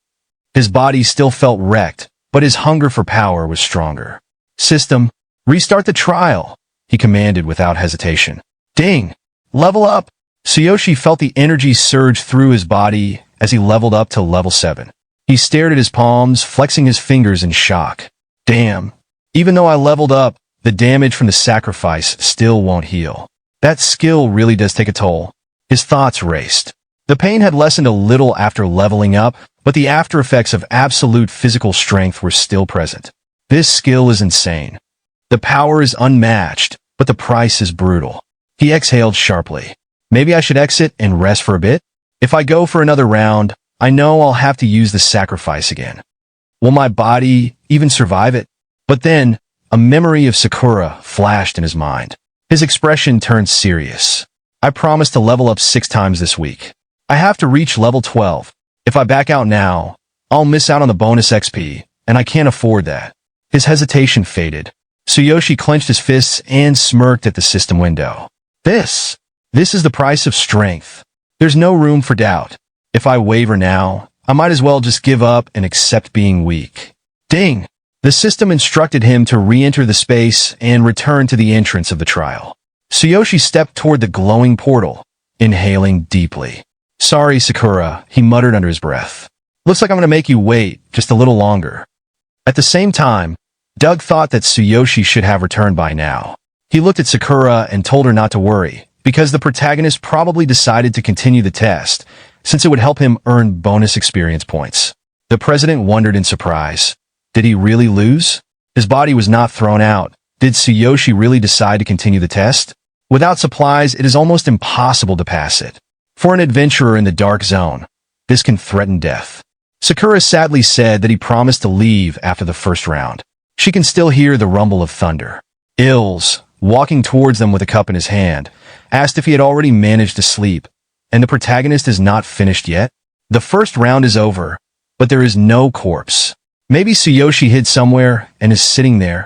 His body still felt wrecked, but his hunger for power was stronger. System, restart the trial, he commanded without hesitation. Ding! Level up! Tsuyoshi felt the energy surge through his body as he leveled up to level 7. He stared at his palms, flexing his fingers in shock. Damn. Even though I leveled up, the damage from the sacrifice still won't heal. That skill really does take a toll. His thoughts raced. The pain had lessened a little after leveling up, but the after effects of absolute physical strength were still present. This skill is insane. The power is unmatched, but the price is brutal. He exhaled sharply. Maybe I should exit and rest for a bit? If I go for another round, I know I'll have to use the sacrifice again. Will my body even survive it? But then, a memory of Sakura flashed in his mind. His expression turned serious. I promised to level up 6 times this week. I have to reach level 12. If I back out now, I'll miss out on the bonus XP, and I can't afford that. His hesitation faded. Tsuyoshi clenched his fists and smirked at the system window. This is the price of strength. There's no room for doubt. If I waver now, I might as well just give up and accept being weak. Ding! The system instructed him to re-enter the space and return to the entrance of the trial. Tsuyoshi stepped toward the glowing portal, inhaling deeply. Sorry, Sakura, he muttered under his breath. Looks like I'm going to make you wait just a little longer. At the same time, Doug thought that Tsuyoshi should have returned by now. He looked at Sakura and told her not to worry, because the protagonist probably decided to continue the test, since it would help him earn bonus experience points. The president wondered in surprise. Did he really lose? His body was not thrown out. Did Did Tsuyoshi really decide to continue the test? Without supplies, it is almost impossible to pass it. For an adventurer in the dark zone, this can threaten death. Sakura sadly said that he promised to leave after the first round. She can still hear the rumble of thunder. Ills, walking towards them with a cup in his hand, asked if he had already managed to sleep, and the protagonist is not finished yet. The first round is over, but there is no corpse. Maybe Tsuyoshi hid somewhere and is sitting there,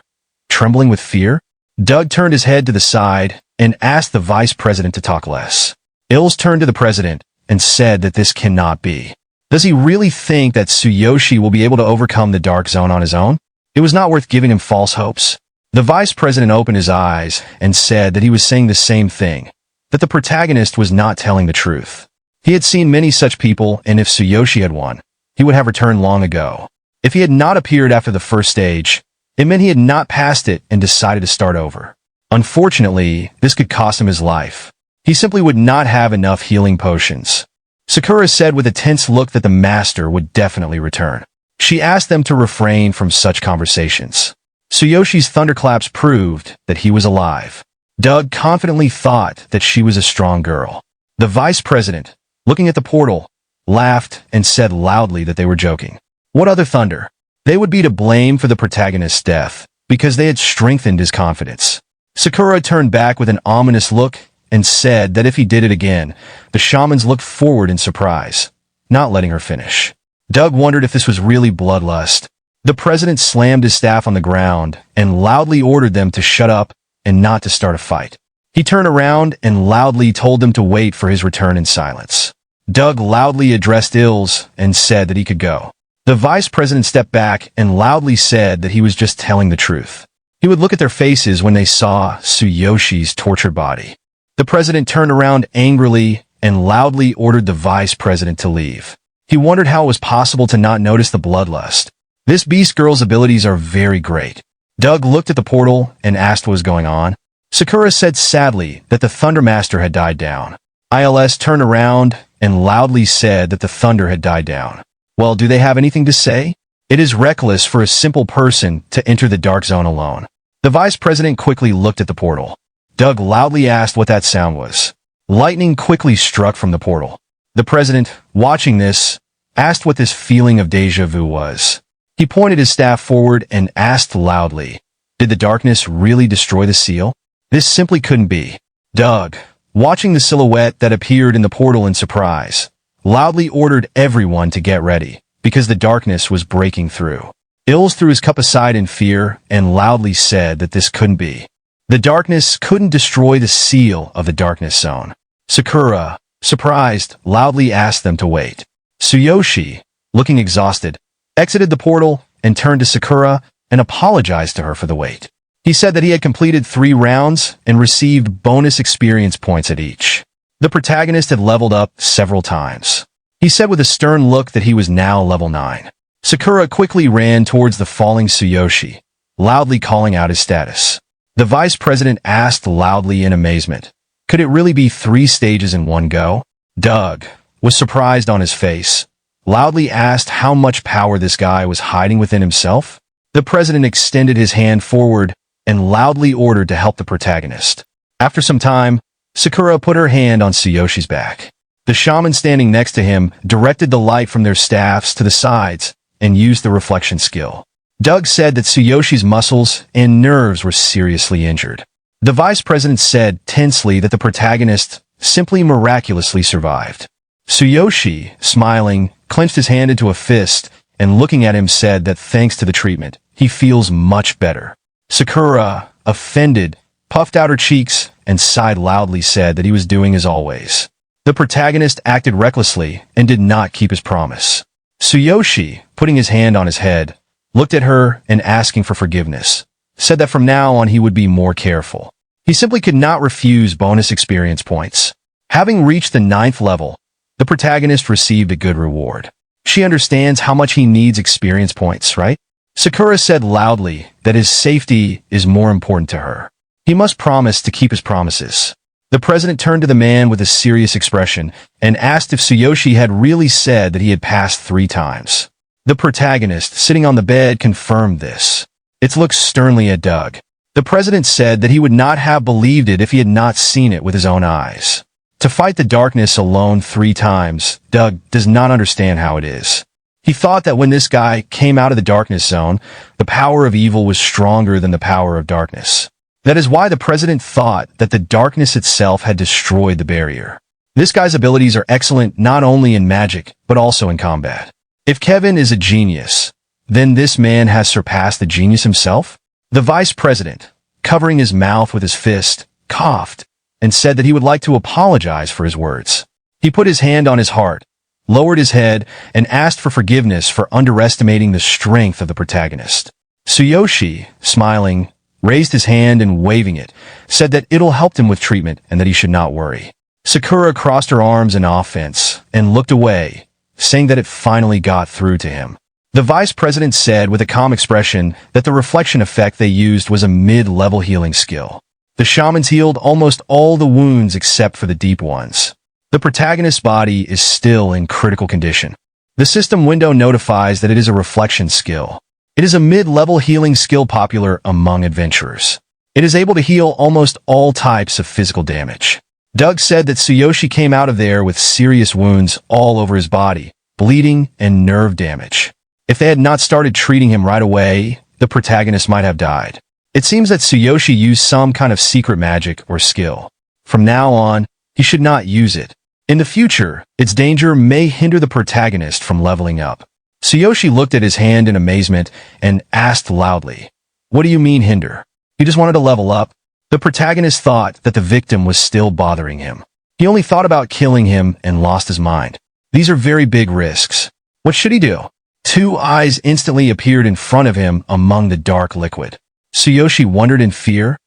trembling with fear? Doug turned his head to the side and asked the vice president to talk less. Ills turned to the president and said that this cannot be. Does he really think that Tsuyoshi will be able to overcome the dark zone on his own? It was not worth giving him false hopes. The vice president opened his eyes and said that he was saying the same thing, that the protagonist was not telling the truth. He had seen many such people, and if Tsuyoshi had won, he would have returned long ago. If he had not appeared after the first stage, it meant he had not passed it and decided to start over. Unfortunately, this could cost him his life. He simply would not have enough healing potions. Sakura said with a tense look that the master would definitely return. She asked them to refrain from such conversations. Tsuyoshi's thunderclaps proved that he was alive. Doug confidently thought that she was a strong girl. The vice president, looking at the portal, laughed and said loudly that they were joking. What other thunder? They would be to blame for the protagonist's death, because they had strengthened his confidence. Sakura turned back with an ominous look and said that if he did it again, the shamans looked forward in surprise, not letting her finish. Doug wondered if this was really bloodlust. The president slammed his staff on the ground and loudly ordered them to shut up and not to start a fight. He turned around and loudly told them to wait for his return in silence. Doug loudly addressed Ills and said that he could go. The vice president stepped back and loudly said that he was just telling the truth. He would look at their faces when they saw Tsuyoshi's tortured body. The president turned around angrily and loudly ordered the vice president to leave. He wondered how it was possible to not notice the bloodlust. This beast girl's abilities are very great. Doug looked at the portal and asked what was going on. Sakura said sadly that the Thundermaster had died down. ILS turned around and loudly said that the thunder had died down. Well, do they have anything to say? It is reckless for a simple person to enter the dark zone alone. The vice president quickly looked at the portal. Doug loudly asked what that sound was. Lightning quickly struck from the portal. The president, watching this, asked what this feeling of deja vu was. He pointed his staff forward and asked loudly, "Did the darkness really destroy the seal? This simply couldn't be." Doug, watching the silhouette that appeared in the portal in surprise, loudly ordered everyone to get ready, because the darkness was breaking through. Ills threw his cup aside in fear and loudly said that this couldn't be. The darkness couldn't destroy the seal of the darkness zone. Sakura, surprised, loudly asked them to wait. Tsuyoshi, looking exhausted, exited the portal and turned to Sakura and apologized to her for the wait. He said that he had completed 3 rounds and received bonus experience points at each. The protagonist had leveled up several times. He said with a stern look that he was now level 9. Sakura quickly ran towards the falling Tsuyoshi, loudly calling out his status. The vice president asked loudly in amazement, could it really be 3 stages in one go? Doug was surprised on his face, loudly asked how much power this guy was hiding within himself. The president extended his hand forward and loudly ordered to help the protagonist. After some time, Sakura put her hand on Tsuyoshi's back. The shaman standing next to him directed the light from their staffs to the sides and used the reflection skill. Doug said that Tsuyoshi's muscles and nerves were seriously injured. The vice president said tensely that the protagonist simply miraculously survived. Tsuyoshi, smiling, clenched his hand into a fist and looking at him said that thanks to the treatment, he feels much better. Sakura, offended, puffed out her cheeks and sighed loudly said that he was doing as always. The protagonist acted recklessly and did not keep his promise. Tsuyoshi, putting his hand on his head, looked at her and asking for forgiveness, said that from now on he would be more careful. He simply could not refuse bonus experience points. Having reached the 9th level, the protagonist received a good reward. She understands how much he needs experience points, right? Sakura said loudly that his safety is more important to her. He must promise to keep his promises. The president turned to the man with a serious expression and asked if Tsuyoshi had really said that he had passed 3 times. The protagonist, sitting on the bed, confirmed this. It looked sternly at Doug. The The president said that he would not have believed it if he had not seen it with his own eyes. To fight the darkness alone 3 times, Doug does not understand how it is. He thought that when this guy came out of the darkness zone, the power of evil was stronger than the power of darkness. That is why the president thought that the darkness itself had destroyed the barrier. This guy's abilities are excellent not only in magic, but also in combat. If Kevin is a genius, then this man has surpassed the genius himself? The vice president, covering his mouth with his fist, coughed and said that he would like to apologize for his words. He put his hand on his heart, lowered his head, and asked for forgiveness for underestimating the strength of the protagonist. Tsuyoshi, smiling, raised his hand and waving it, said that it'll help him with treatment and that he should not worry. Sakura crossed her arms in offense and looked away, saying that it finally got through to him. The vice president said with a calm expression that the reflection effect they used was a mid-level healing skill. The shamans healed almost all the wounds except for the deep ones. The protagonist's body is still in critical condition. The system window notifies that it is a reflection skill. It is a mid-level healing skill popular among adventurers. It is able to heal almost all types of physical damage. Doug said that Tsuyoshi came out of there with serious wounds all over his body, bleeding and nerve damage. If they had not started treating him right away, the protagonist might have died. It seems that Tsuyoshi used some kind of secret magic or skill. From now on, he should not use it. In the future, its danger may hinder the protagonist from leveling up. Tsuyoshi looked at his hand in amazement and asked loudly, "What do you mean hinder? He just wanted to level up?" The protagonist thought that the victim was still bothering him. He only thought about killing him and lost his mind. These are very big risks. What should he do? 2 eyes instantly appeared in front of him among the dark liquid. Tsuyoshi wondered in fear,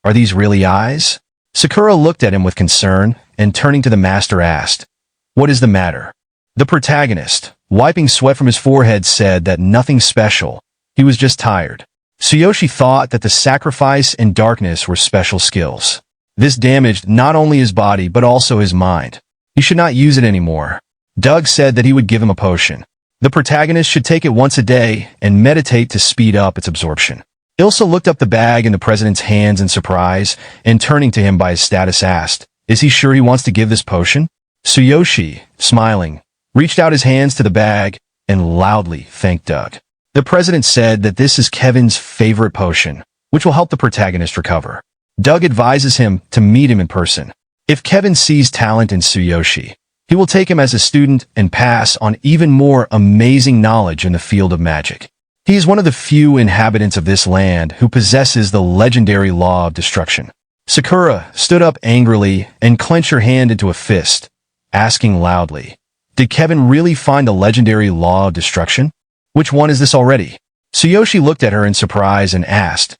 "Are these really eyes?" Sakura looked at him with concern and turning to the master asked, "What is the matter?" The protagonist, wiping sweat from his forehead, said that nothing special, he was just tired. Tsuyoshi thought that the sacrifice and darkness were special skills. This damaged not only his body but also his mind. He should not use it anymore. Doug said that he would give him a potion. The protagonist should take it once a day and meditate to speed up its absorption. Ilsa looked up the bag in the president's hands in surprise and turning to him by his status asked, "Is he sure he wants to give this potion?" Tsuyoshi, smiling, reached out his hands to the bag and loudly thanked Doug. The president said that this is Kevin's favorite potion, which will help the protagonist recover. Doug advises him to meet him in person. If Kevin sees talent in Tsuyoshi, he will take him as a student and pass on even more amazing knowledge in the field of magic. He is one of the few inhabitants of this land who possesses the legendary law of destruction. Sakura stood up angrily and clenched her hand into a fist, asking loudly, "Did Kevin really find the legendary law of destruction? Which one is this already?" Tsuyoshi looked at her in surprise and asked,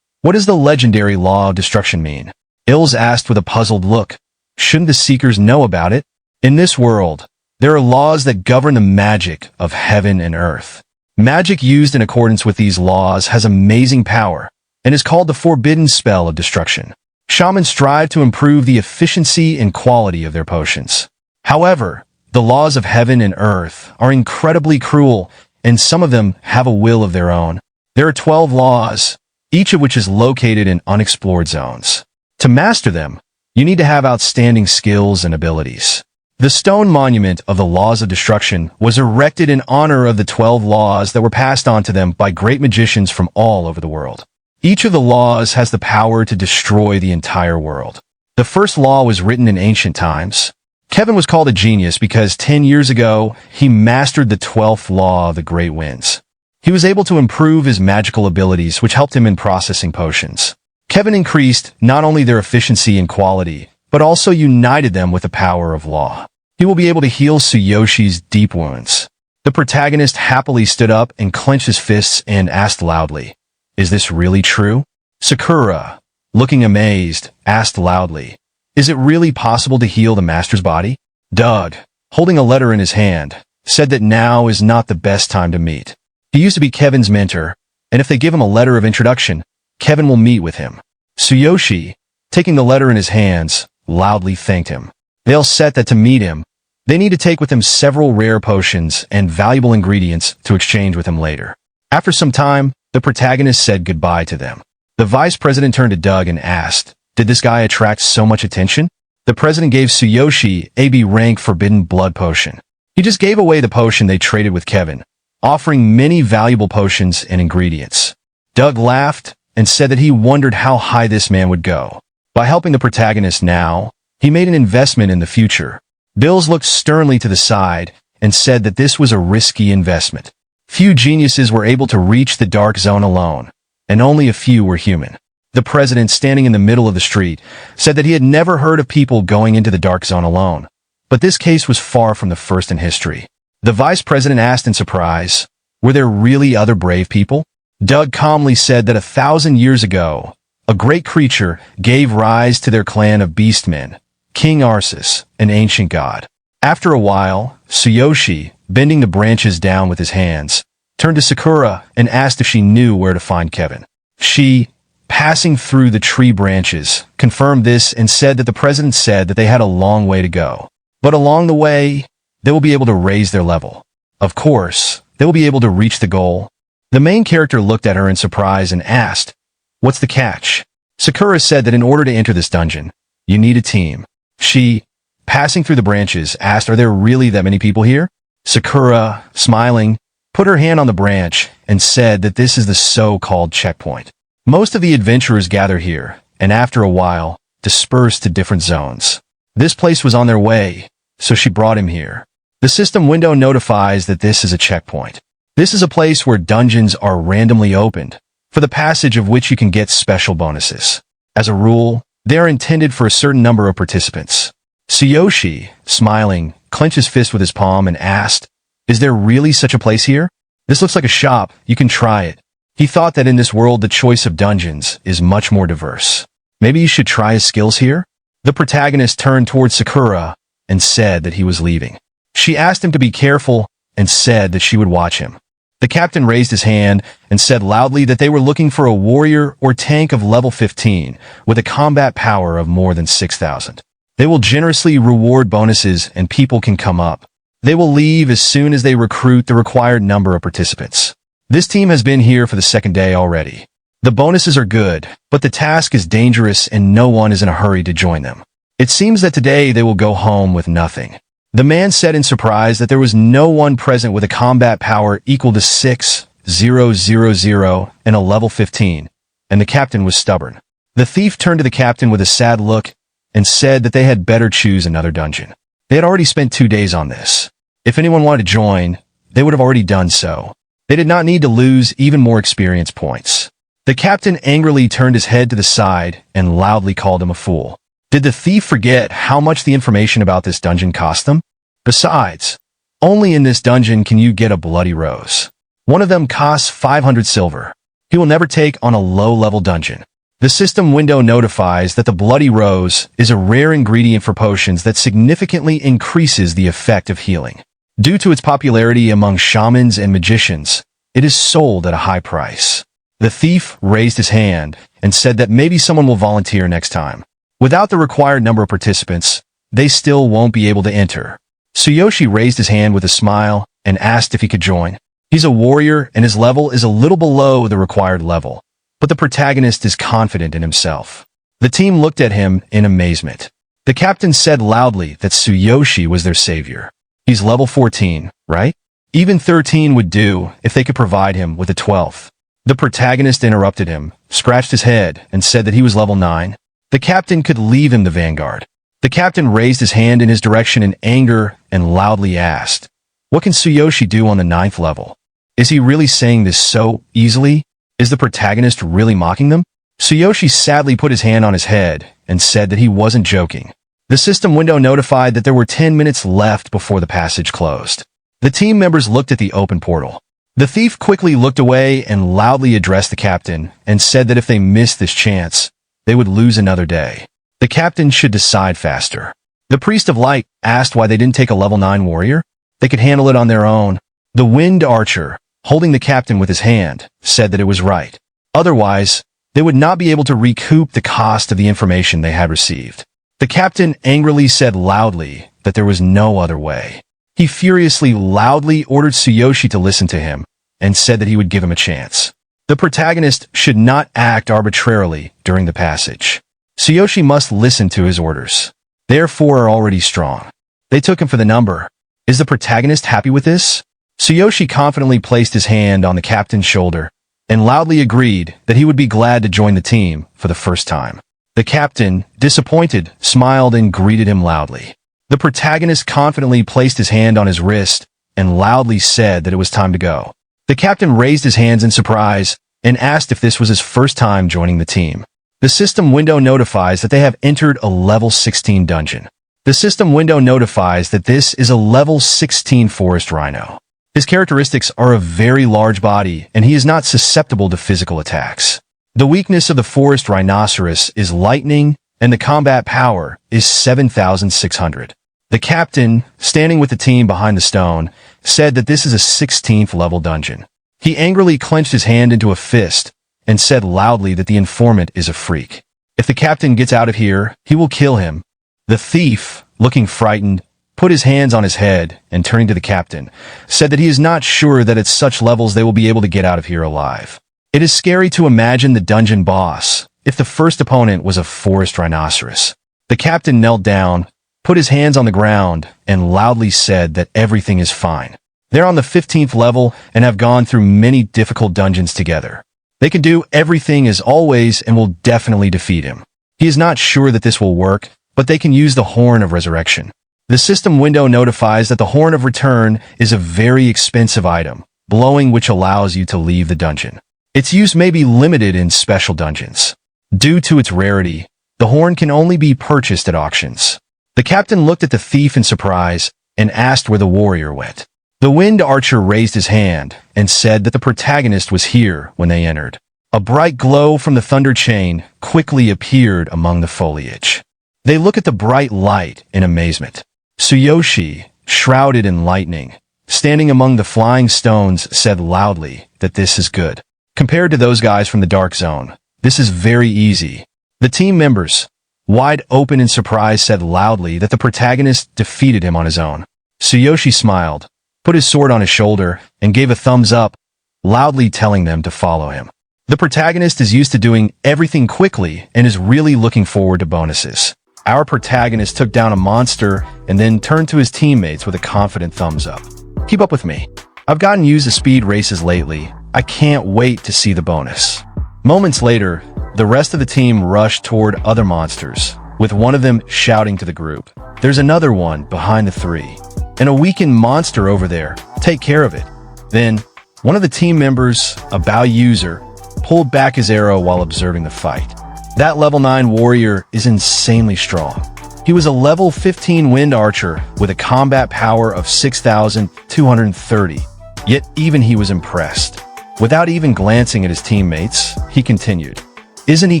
"What does the legendary law of destruction mean?" Ilse asked with a puzzled look, "Shouldn't the Seekers know about it?" In this world, there are laws that govern the magic of heaven and earth. Magic used in accordance with these laws has amazing power and is called the forbidden spell of destruction. Shamans strive to improve the efficiency and quality of their potions. However, the laws of heaven and earth are incredibly cruel, and some of them have a will of their own. There are 12 laws, each of which is located in unexplored zones. To master them, you need to have outstanding skills and abilities. The stone monument of the laws of destruction was erected in honor of the 12 laws that were passed on to them by great magicians from all over the world. Each of the laws has the power to destroy the entire world. The first law was written in ancient times. Kevin was called a genius because 10 years ago, he mastered the 12th law of the great winds. He was able to improve his magical abilities, which helped him in processing potions. Kevin increased not only their efficiency and quality, but also united them with the power of law. He will be able to heal Tsuyoshi's deep wounds. The protagonist happily stood up and clenched his fists and asked loudly, "Is this really true?" Sakura, looking amazed, asked loudly, "Is it really possible to heal the master's body?" Doug, holding a letter in his hand, said that now is not the best time to meet. He used to be Kevin's mentor, and if they give him a letter of introduction, Kevin will meet with him. Tsuyoshi, taking the letter in his hands, loudly thanked him. They'll set that to meet him, they need to take with them several rare potions and valuable ingredients to exchange with him later. After some time, the protagonist said goodbye to them. The vice president turned to Doug and asked, "Did this guy attract so much attention?" The president gave Tsuyoshi a B rank forbidden blood potion. He just gave away the potion they traded with Kevin, offering many valuable potions and ingredients. Doug laughed and said that he wondered how high this man would go. By helping the protagonist now, he made an investment in the future. Bills looked sternly to the side and said that this was a risky investment. Few geniuses were able to reach the dark zone alone, and only a few were human. The president, standing in the middle of the street, said that he had never heard of people going into the dark zone alone. But this case was far from the first in history. The vice president asked in surprise, "Were there really other brave people?" Doug calmly said that 1,000 years ago, a great creature gave rise to their clan of beastmen, King Arceus, an ancient god. After a while, Tsuyoshi, bending the branches down with his hands, turned to Sakura and asked if she knew where to find Kevin. She, passing through the tree branches, confirmed this and said that the president said that they had a long way to go. But along the way, they will be able to raise their level. Of course, they will be able to reach the goal. The main character looked at her in surprise and asked, "What's the catch?" Sakura said that in order to enter this dungeon, you need a team. She, passing through the branches, asked, "Are there really that many people here?" Sakura, smiling, put her hand on the branch and said that this is the so-called checkpoint. Most of the adventurers gather here, and after a while, disperse to different zones. This place was on their way, so she brought him here. The system window notifies that this is a checkpoint. This is a place where dungeons are randomly opened, for the passage of which you can get special bonuses. As a rule, they are intended for a certain number of participants. Tsuyoshi, smiling, clenched his fist with his palm and asked, "Is there really such a place here? This looks like a shop, you can try it." He thought that in this world the choice of dungeons is much more diverse. Maybe you should try his skills here? The protagonist turned towards Sakura and said that he was leaving. She asked him to be careful and said that she would watch him. The captain raised his hand and said loudly that they were looking for a warrior or tank of level 15 with a combat power of more than 6,000. They will generously reward bonuses and people can come up. They will leave as soon as they recruit the required number of participants. This team has been here for the second day already. The bonuses are good, but the task is dangerous and no one is in a hurry to join them. It seems that today they will go home with nothing. The man said in surprise that there was no one present with a combat power equal to 6,000 and a level 15, and the captain was stubborn. The thief turned to the captain with a sad look and said that they had better choose another dungeon. They had already spent 2 days on this. If anyone wanted to join, they would have already done so. They did not need to lose even more experience points. The captain angrily turned his head to the side and loudly called him a fool. Did the thief forget how much the information about this dungeon cost them? Besides, only in this dungeon can you get a bloody rose. One of them costs 500 silver. He will never take on a low-level dungeon. The system window notifies that the bloody rose is a rare ingredient for potions that significantly increases the effect of healing. Due to its popularity among shamans and magicians, it is sold at a high price. The thief raised his hand and said that maybe someone will volunteer next time. Without the required number of participants, they still won't be able to enter. Tsuyoshi raised his hand with a smile and asked if he could join. He's a warrior and his level is a little below the required level, but the protagonist is confident in himself. The team looked at him in amazement. The captain said loudly that Tsuyoshi was their savior. He's level 14, right? Even 13 would do if they could provide him with a 12th. The protagonist interrupted him, scratched his head, and said that he was level 9. The captain could leave him the vanguard. The captain raised his hand in his direction in anger and loudly asked, "What can Tsuyoshi do on the 9th level? Is he really saying this so easily? Is the protagonist really mocking them?" Tsuyoshi sadly put his hand on his head and said that he wasn't joking. The system window notified that there were 10 minutes left before the passage closed. The team members looked at the open portal. The thief quickly looked away and loudly addressed the captain and said that if they missed this chance, they would lose another day. The captain should decide faster. The priest of light asked why they didn't take a level 9 warrior. They could handle it on their own. The wind archer, holding the captain with his hand, said that it was right. Otherwise, they would not be able to recoup the cost of the information they had received. The captain angrily said loudly that there was no other way. He furiously loudly ordered Tsuyoshi to listen to him and said that he would give him a chance. The The protagonist should not act arbitrarily during the passage. Tsuyoshi must listen to his orders. Their four are already strong. They took him for the number. Is the protagonist happy with this? Tsuyoshi confidently placed his hand on the captain's shoulder and loudly agreed that he would be glad to join the team for the first time. The captain, disappointed, smiled and greeted him loudly. The protagonist confidently placed his hand on his wrist and loudly said that it was time to go. The captain raised his hands in surprise and asked if this was his first time joining the team. The system window notifies that they have entered a level 16 dungeon. The system window notifies that this is a level 16 forest rhino. His characteristics are a very large body, and he is not susceptible to physical attacks. The weakness of the forest rhinoceros is lightning, and the combat power is 7,600. The captain, standing with the team behind the stone, said that this is a 16th level dungeon. He angrily clenched his hand into a fist and said loudly that the informant is a freak. If the captain gets out of here, he will kill him. The thief, looking frightened, put his hands on his head and turning to the captain, said that he is not sure that at such levels they will be able to get out of here alive. It is scary to imagine the dungeon boss if the first opponent was a forest rhinoceros. The captain knelt down, put his hands on the ground, and loudly said that everything is fine. They're on the 15th level and have gone through many difficult dungeons together. They can do everything as always and will definitely defeat him. He is not sure that this will work, but they can use the Horn of Resurrection. The system window notifies that the Horn of Return is a very expensive item, blowing which allows you to leave the dungeon. Its use may be limited in special dungeons. Due to its rarity, the horn can only be purchased at auctions. The captain looked at the thief in surprise and asked where the warrior went. The wind archer raised his hand and said that the protagonist was here when they entered. A bright glow from the thunder chain quickly appeared among the foliage. They look at the bright light in amazement. Tsuyoshi, shrouded in lightning, standing among the flying stones, said loudly that this is good. Compared to those guys from the Dark Zone, this is very easy. The team members, wide open in surprise, said loudly that the protagonist defeated him on his own. Tsuyoshi smiled, put his sword on his shoulder, and gave a thumbs up, loudly telling them to follow him. The protagonist is used to doing everything quickly and is really looking forward to bonuses. Our protagonist took down a monster and then turned to his teammates with a confident thumbs up. Keep up with me. I've gotten used to speed races lately. I can't wait to see the bonus. Moments later, the rest of the team rushed toward other monsters, with one of them shouting to the group, "There's another one behind the three, and a weakened monster over there. Take care of it." Then, one of the team members, a bow user, pulled back his arrow while observing the fight. That level 9 warrior is insanely strong. He was a level 15 wind archer with a combat power of 6,230, yet even he was impressed. Without even glancing at his teammates, he continued, "Isn't he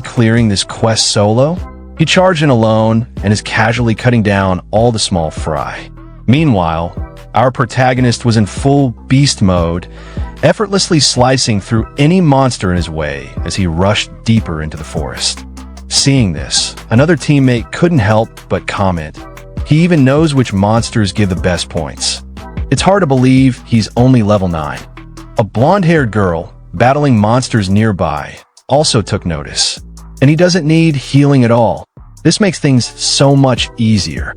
clearing this quest solo?" He charged in alone and is casually cutting down all the small fry. Meanwhile, our protagonist was in full beast mode, effortlessly slicing through any monster in his way as he rushed deeper into the forest. Seeing this, another teammate couldn't help but comment, "He even knows which monsters give the best points." It's hard to believe he's only level 9. A blonde-haired girl, battling monsters nearby, also took notice. And he doesn't need healing at all. This makes things so much easier.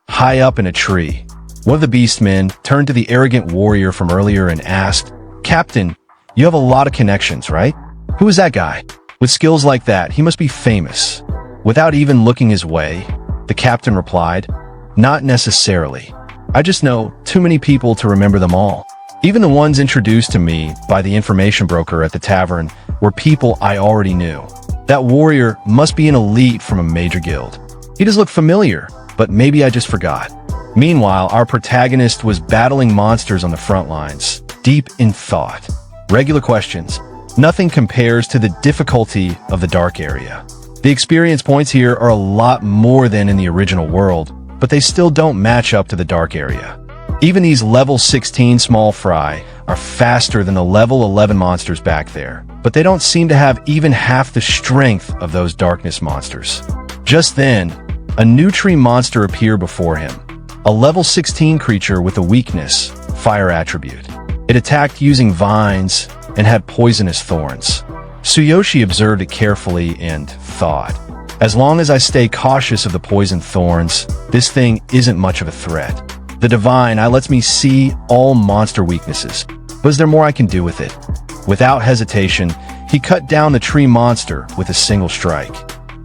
High up in a tree, one of the beastmen turned to the arrogant warrior from earlier and asked, "Captain, you have a lot of connections, right? Who is that guy? With skills like that, he must be famous." Without even looking his way, the captain replied, "Not necessarily. I just know too many people to remember them all. Even the ones introduced to me by the information broker at the tavern were people I already knew. That warrior must be an elite from a major guild. He does look familiar, but maybe I just forgot." Meanwhile, our protagonist was battling monsters on the front lines, deep in thought. Regular questions. Nothing compares to the difficulty of the dark area. The experience points here are a lot more than in the original world, but they still don't match up to the dark area. Even these level 16 small fry are faster than the level 11 monsters back there, but they don't seem to have even half the strength of those darkness monsters. Just then, a new tree monster appeared before him, a level 16 creature with a weakness, fire attribute. It attacked using vines, and had poisonous thorns. Tsuyoshi observed it carefully and thought, as long as I stay cautious of the poison thorns, this thing isn't much of a threat. The divine eye lets me see all monster weaknesses, but is there more I can do with it? Without hesitation, he cut down the tree monster with a single strike.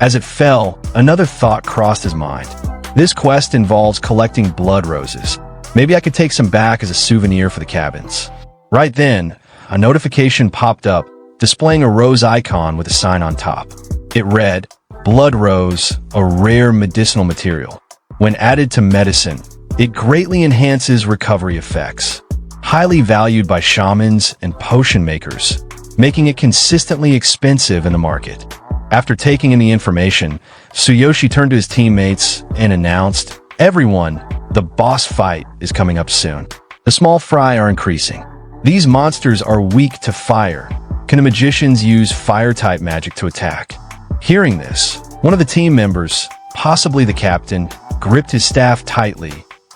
As it fell, another thought crossed his mind. This quest involves collecting blood roses. Maybe I could take some back as a souvenir for the cabins. Right then, a notification popped up, displaying a rose icon with a sign on top. It read, "Blood Rose, a rare medicinal material. When added to medicine, it greatly enhances recovery effects. Highly valued by shamans and potion makers, making it consistently expensive in the market." After taking in the information, Tsuyoshi turned to his teammates and announced, "Everyone, the boss fight is coming up soon. The small fry are increasing. These monsters are weak to fire. Can the magicians use fire-type magic to attack?" Hearing this, one of the team members, possibly the captain, gripped his staff tightly,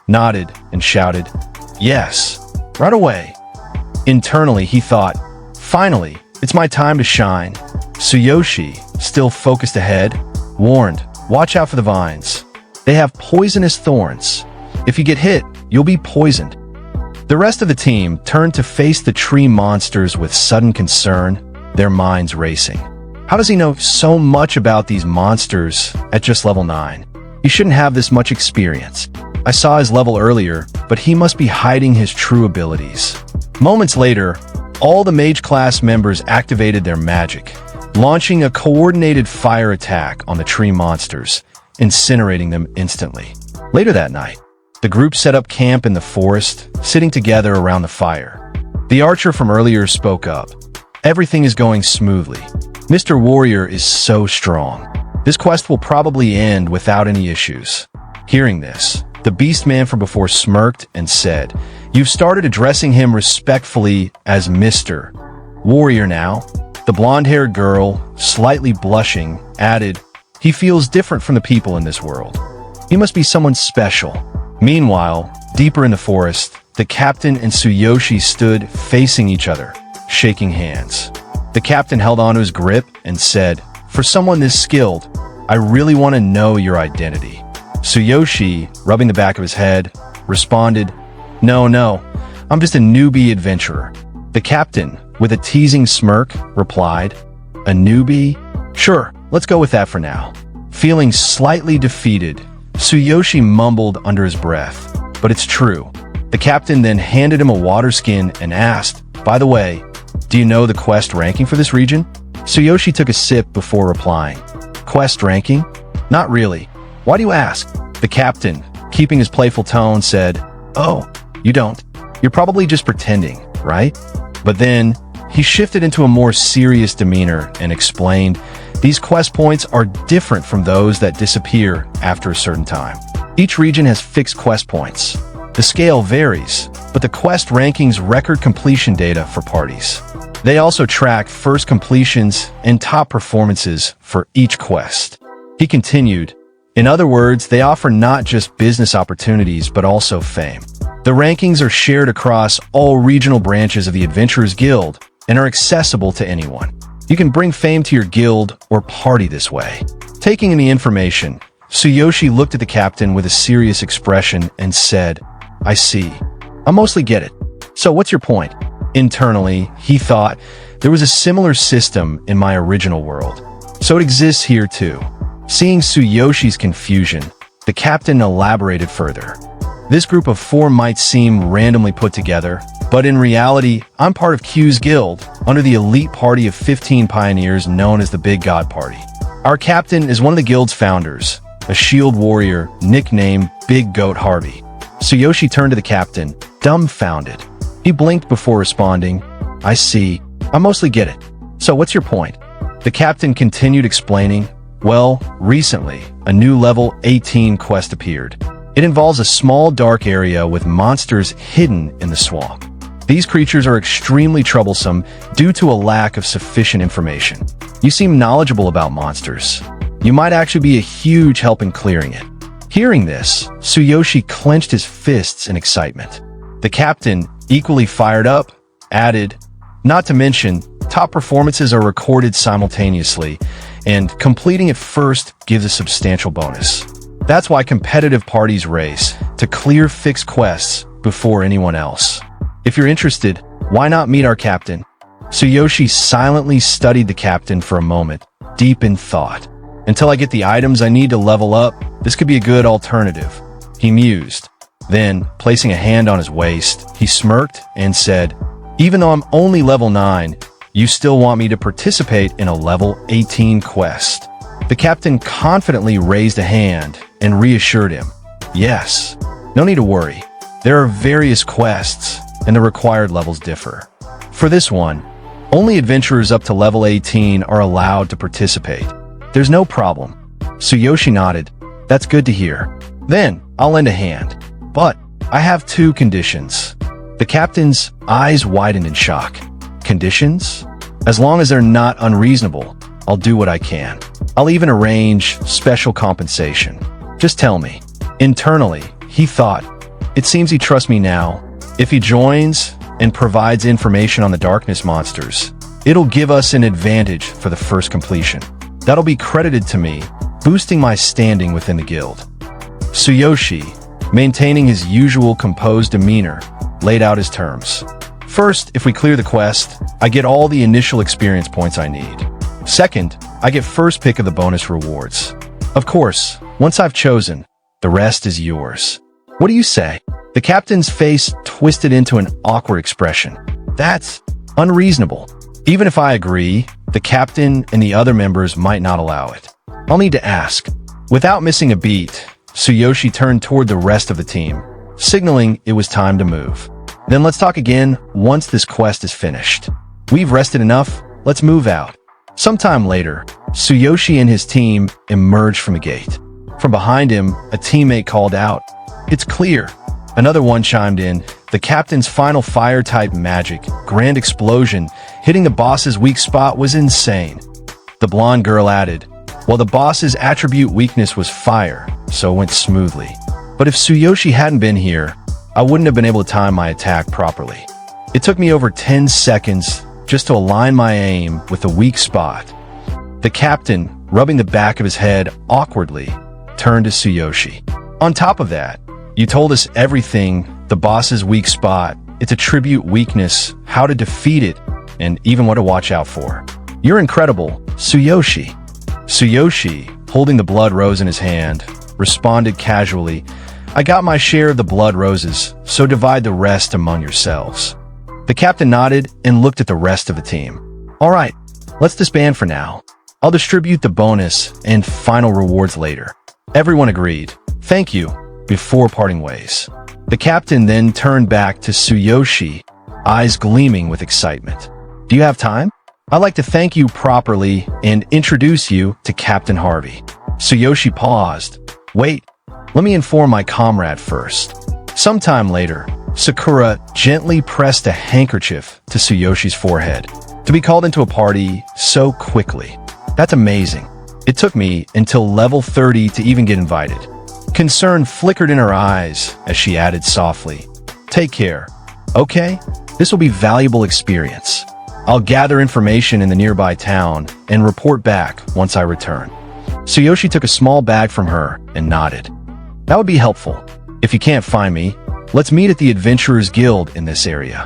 nodded, and shouted, "Yes, right away." Internally, he thought, "Finally, it's my time to shine." Tsuyoshi, still focused ahead, warned, "Watch out for the vines. They have poisonous thorns. If you get hit, you'll be poisoned." The rest of the team turned to face the tree monsters with sudden concern, their minds racing. How does he know so much about these monsters at just level 9? He shouldn't have this much experience. I saw his level earlier, but he must be hiding his true abilities. Moments later, all the mage class members activated their magic, launching a coordinated fire attack on the tree monsters, incinerating them instantly. Later that night, the group set up camp in the forest, sitting together around the fire. The archer from earlier spoke up. "Everything is going smoothly. Mr. Warrior is so strong. This quest will probably end without any issues." Hearing this, the beastman from before smirked and said, "You've started addressing him respectfully as Mr. Warrior now." The blonde-haired girl, slightly blushing, added, "He feels different from the people in this world. He must be someone special." Meanwhile, deeper in the forest, the captain and Tsuyoshi stood facing each other, shaking hands. The captain held onto his grip and said, "For someone this skilled, I really want to know your identity." Tsuyoshi, rubbing the back of his head, responded, No, I'm just a newbie adventurer." The captain, with a teasing smirk, replied, "A newbie? Sure, let's go with that for now." Feeling slightly defeated, Tsuyoshi mumbled under his breath, "But it's true." The captain then handed him a water skin and asked, "By the way, do you know the quest ranking for this region?" Tsuyoshi took a sip before replying, "Quest ranking? Not really. Why do you ask?" The captain, keeping his playful tone, said, "Oh, you don't. You're probably just pretending, right?" But then, he shifted into a more serious demeanor and explained, "These quest points are different from those that disappear after a certain time. Each region has fixed quest points. The scale varies, but the quest rankings record completion data for parties. They also track first completions and top performances for each quest." He continued, "In other words, they offer not just business opportunities but also fame. The rankings are shared across all regional branches of the Adventurers Guild and are accessible to anyone. You can bring fame to your guild or party this way." Taking in the information, Tsuyoshi looked at the captain with a serious expression and said, "I see. I mostly get it. So what's your point?" Internally, he thought, there was a similar system in my original world, so it exists here too. Seeing Tsuyoshi's confusion, the captain elaborated further. "This group of 4 might seem randomly put together, but in reality, I'm part of Q's guild, under the elite party of 15 pioneers known as the Big God Party. Our captain is one of the guild's founders, a shield warrior nicknamed Big Goat Harvey." Tsuyoshi turned to the captain, dumbfounded. He blinked before responding, "I see. I mostly get it. So what's your point?" The captain continued explaining, "Well, recently, a new level 18 quest appeared. It involves a small dark area with monsters hidden in the swamp. These creatures are extremely troublesome due to a lack of sufficient information. You seem knowledgeable about monsters. You might actually be a huge help in clearing it." Hearing this, Tsuyoshi clenched his fists in excitement. The captain, equally fired up, added, Not to mention, top performances are recorded simultaneously, and completing it first gives a substantial bonus. That's why competitive parties race to clear fixed quests before anyone else. If you're interested, why not meet our captain? Tsuyoshi silently studied the captain for a moment, deep in thought. Until I get the items I need to level up, this could be a good alternative, he mused. Then, placing a hand on his waist, he smirked and said, "Even though I'm only level 9, you still want me to participate in a level 18 quest." The captain confidently raised a hand and reassured him, "Yes, no need to worry. There are various quests, and the required levels differ. For this one, only adventurers up to level 18 are allowed to participate. There's no problem." Tsuyoshi nodded. "That's good to hear. Then, I'll lend a hand. But I have 2 conditions." The captain's eyes widened in shock. "Conditions? As long as they're not unreasonable, I'll do what I can. I'll even arrange special compensation. Just tell me." Internally, he thought, "It seems he trusts me now. If he joins and provides information on the darkness monsters, it'll give us an advantage for the first completion. That'll be credited to me, boosting my standing within the guild." Tsuyoshi, maintaining his usual composed demeanor, laid out his terms. "First, if we clear the quest, I get all the initial experience points I need. Second, I get first pick of the bonus rewards. Of course, once I've chosen, the rest is yours. What do you say?" The captain's face twisted into an awkward expression. "That's unreasonable. Even if I agree, the captain and the other members might not allow it. I'll need to ask." Without missing a beat, Tsuyoshi turned toward the rest of the team, signaling it was time to move. "Then let's talk again once this quest is finished. We've rested enough, let's move out." Sometime later, Tsuyoshi and his team emerged from the gate. From behind him, a teammate called out, "It's clear." Another one chimed in, "The captain's final fire-type magic, Grand Explosion, hitting the boss's weak spot was insane." The blonde girl added, "Well, the boss's attribute weakness was fire, so it went smoothly. But if Tsuyoshi hadn't been here, I wouldn't have been able to time my attack properly. It took me over 10 seconds just to align my aim with the weak spot." The captain, rubbing the back of his head awkwardly, turned to Tsuyoshi. "On top of that, you told us everything, the boss's weak spot, its attribute weakness, how to defeat it, and even what to watch out for. You're incredible, Tsuyoshi." Tsuyoshi, holding the blood rose in his hand, responded casually, "I got my share of the blood roses, so divide the rest among yourselves." The captain nodded and looked at the rest of the team. "All right, let's disband for now. I'll distribute the bonus and final rewards later." Everyone agreed. "Thank you," before parting ways. The captain then turned back to Tsuyoshi, eyes gleaming with excitement. "Do you have time? I'd like to thank you properly and introduce you to Captain Harvey." Tsuyoshi paused. "Wait, let me inform my comrade first." Sometime later, Sakura gently pressed a handkerchief to Tsuyoshi's forehead. To be called into a party so quickly. That's amazing. It took me until level 30 to even get invited. Concern flickered in her eyes as she added softly, "Take care. Okay? This will be valuable experience. I'll gather information in the nearby town and report back once I return." Tsuyoshi took a small bag from her and nodded. "That would be helpful. If you can't find me, let's meet at the Adventurers Guild in this area."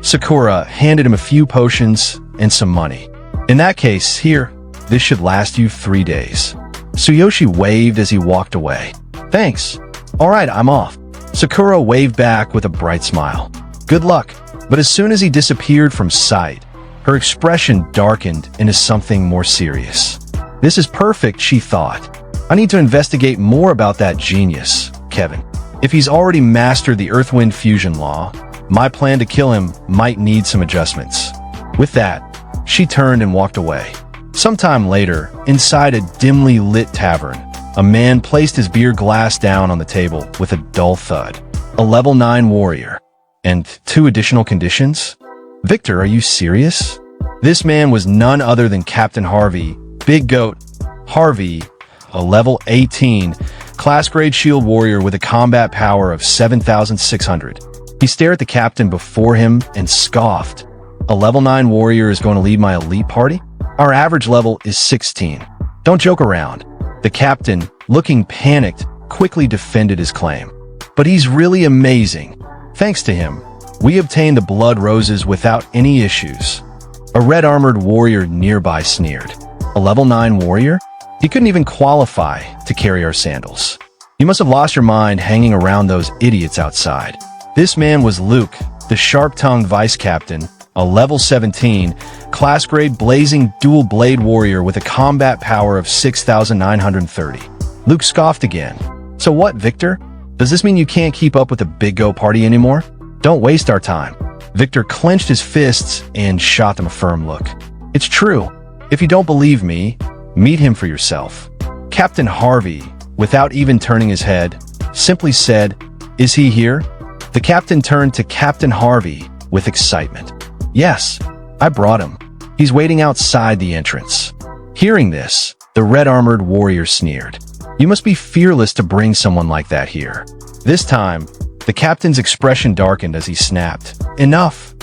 Sakura handed him a few potions and some money. "In that case, here, this should last you 3 days." Tsuyoshi waved as he walked away. "Thanks. All right, I'm off." Sakura waved back with a bright smile. "Good luck." But as soon as he disappeared from sight, her expression darkened into something more serious. "This is perfect," she thought. "I need to investigate more about that genius, Kevin. If he's already mastered the Earth-Wind fusion law, my plan to kill him might need some adjustments." With that, she turned and walked away. Sometime later, inside a dimly lit tavern, a man placed his beer glass down on the table with a dull thud. A level 9 warrior. And 2 additional conditions? Victor, are you serious? This man was none other than Captain Harvey, Big Goat Harvey, a level 18, class grade shield warrior with a combat power of 7,600. He stared at the captain before him and scoffed. A level 9 warrior is going to lead my elite party? Our average level is 16. Don't joke around. The captain, looking panicked, quickly defended his claim. But he's really amazing. Thanks to him, we obtained the blood roses without any issues. A red-armored warrior nearby sneered. A level 9 warrior? He couldn't even qualify to carry our sandals. You must have lost your mind hanging around those idiots outside. This man was Luke, the sharp-tongued vice-captain, a level 17, class-grade blazing dual-blade warrior with a combat power of 6,930. Luke scoffed again. So what, Victor? Does this mean you can't keep up with the Big Go party anymore? Don't waste our time. Victor clenched his fists and shot them a firm look. It's true. If you don't believe me, meet him for yourself. Captain Harvey, without even turning his head, simply said, "Is he here?" The captain turned to Captain Harvey with excitement. "Yes, I brought him. He's waiting outside the entrance." Hearing this, the red-armored warrior sneered. "You must be fearless to bring someone like that here." This time, the captain's expression darkened as he snapped, "Enough!"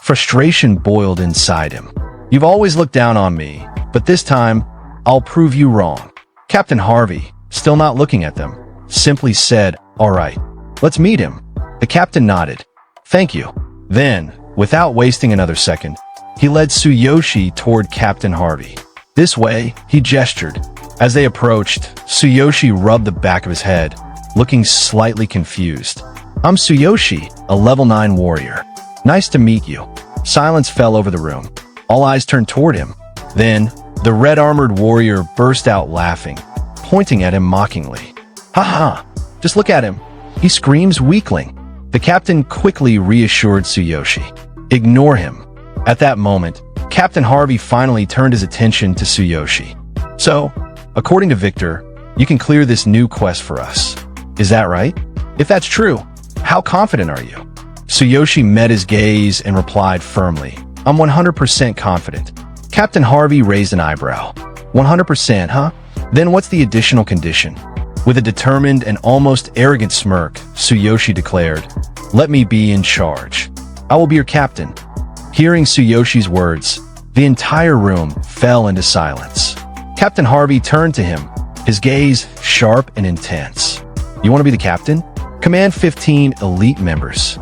Frustration boiled inside him. "You've always looked down on me, but this time, I'll prove you wrong." Captain Harvey, still not looking at them, simply said, "All right, let's meet him." The captain nodded. "Thank you." Then, without wasting another second, he led Tsuyoshi toward Captain Harvey. "This way," he gestured. As they approached, Tsuyoshi rubbed the back of his head, looking slightly confused. "I'm Tsuyoshi, a level 9 warrior. Nice to meet you." Silence fell over the room. All eyes turned toward him. Then, the red-armored warrior burst out laughing, pointing at him mockingly. "Ha! Just look at him. He screams weakling." The captain quickly reassured Tsuyoshi. "Ignore him." At that moment, Captain Harvey finally turned his attention to Tsuyoshi. "So, according to Victor, you can clear this new quest for us. Is that right? If that's true, how confident are you?" Tsuyoshi met his gaze and replied firmly, "I'm 100% confident." Captain Harvey raised an eyebrow. 100%, huh? Then what's the additional condition? With a determined and almost arrogant smirk, Tsuyoshi declared, "Let me be in charge. I will be your captain." Hearing Tsuyoshi's words, the entire room fell into silence. Captain Harvey turned to him, his gaze sharp and intense. "You want to be the captain? Command 15 elite members."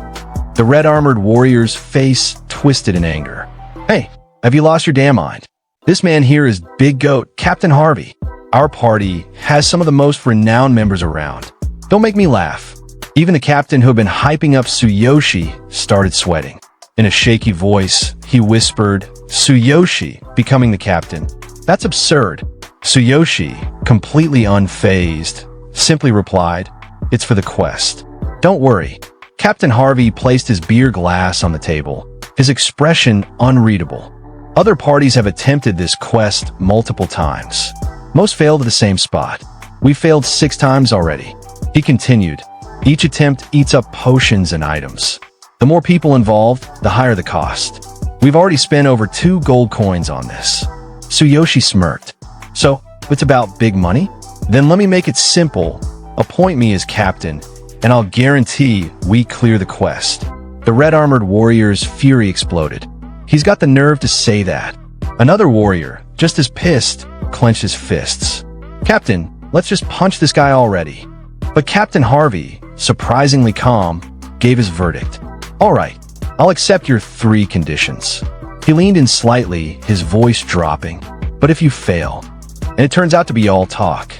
The red-armored warrior's face twisted in anger. "Hey, have you lost your damn mind? This man here is Big Goat Captain Harvey. Our party has some of the most renowned members around. Don't make me laugh." Even the captain who had been hyping up Tsuyoshi started sweating. In a shaky voice, he whispered, "Tsuyoshi becoming the captain? That's absurd." Tsuyoshi, completely unfazed, simply replied, "It's for the quest. Don't worry." Captain Harvey placed his beer glass on the table, his expression unreadable. Other parties have attempted this quest multiple times. Most failed at the same spot. We failed 6 times already. He continued, "Each attempt eats up potions and items. The more people involved, the higher the cost. We've already spent over 2 gold coins on this." Tsuyoshi smirked. "So, it's about big money? Then let me make it simple. Appoint me as captain, and I'll guarantee we clear the quest." The red-armored warrior's fury exploded. He's got the nerve to say that. Another warrior, just as pissed, clenched his fists. "Captain, let's just punch this guy already." But Captain Harvey, surprisingly calm, gave his verdict. "All right, I'll accept your 3 conditions." He leaned in slightly, his voice dropping. "But if you fail, and it turns out to be all talk,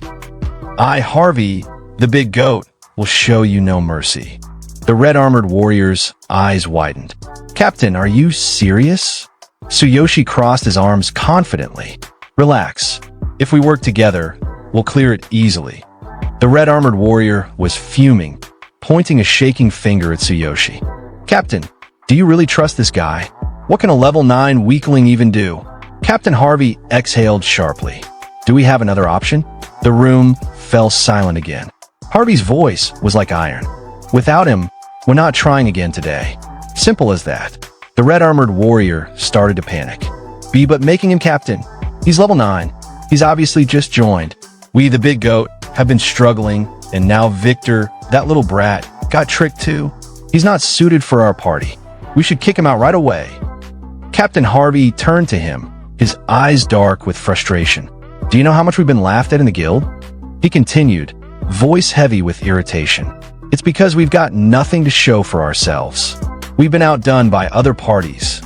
I, Harvey, the Big Goat, will show you no mercy." The red-armored warrior's eyes widened. "Captain, are you serious?" Tsuyoshi crossed his arms confidently. "Relax. If we work together, we'll clear it easily." The red-armored warrior was fuming, pointing a shaking finger at Tsuyoshi. "Captain, do you really trust this guy? What can a level 9 weakling even do?" Captain Harvey exhaled sharply. "Do we have another option?" The room fell silent again. Harvey's voice was like iron. "Without him, we're not trying again today. Simple as that." The red-armored warrior started to panic. But making him captain. He's level 9. He's obviously just joined. We, the Big Goat, have been struggling, and now Victor, that little brat, got tricked too. He's not suited for our party. We should kick him out right away." Captain Harvey turned to him, his eyes dark with frustration. Do you know how much we've been laughed at in the guild? He continued, voice heavy with irritation. It's because we've got nothing to show for ourselves. We've been outdone by other parties.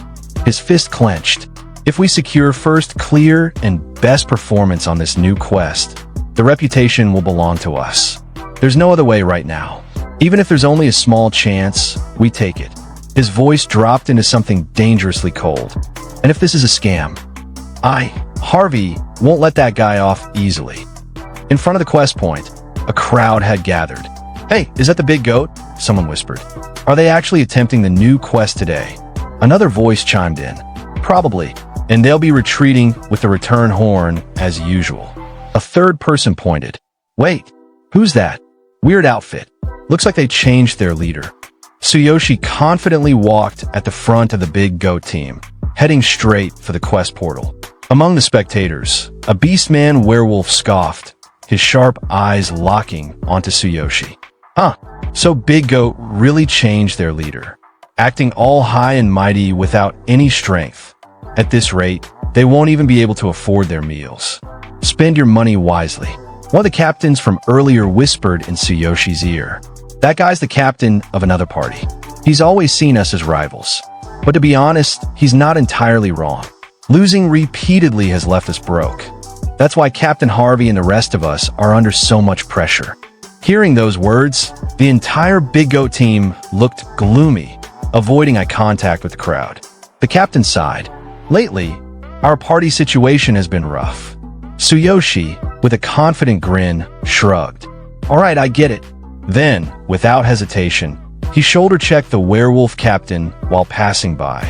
His fist clenched. If we secure first clear and best performance on this new quest, the reputation will belong to us. There's no other way right now. Even if there's only a small chance, we take it. His voice dropped into something dangerously cold. And if this is a scam, Harvey, won't let that guy off easily. In front of the quest point, a crowd had gathered. Hey, is that the big goat? Someone whispered. Are they actually attempting the new quest today? Another voice chimed in. Probably. And they'll be retreating with the return horn as usual. A third person pointed. Wait, who's that? Weird outfit. Looks like they changed their leader. Tsuyoshi confidently walked at the front of the big goat team, heading straight for the quest portal. Among the spectators, a beastman werewolf scoffed, his sharp eyes locking onto Tsuyoshi. So Big Goat really changed their leader, acting all high and mighty without any strength. At this rate, they won't even be able to afford their meals. Spend your money wisely. One of the captains from earlier whispered in Tsuyoshi's ear. That guy's the captain of another party. He's always seen us as rivals. But to be honest, he's not entirely wrong. Losing repeatedly has left us broke. That's why Captain Harvey and the rest of us are under so much pressure. Hearing those words, the entire Big Goat team looked gloomy, avoiding eye contact with the crowd. The captain sighed. Lately, our party situation has been rough. Tsuyoshi, with a confident grin, shrugged. All right, I get it. Then, without hesitation, he shoulder-checked the werewolf captain while passing by.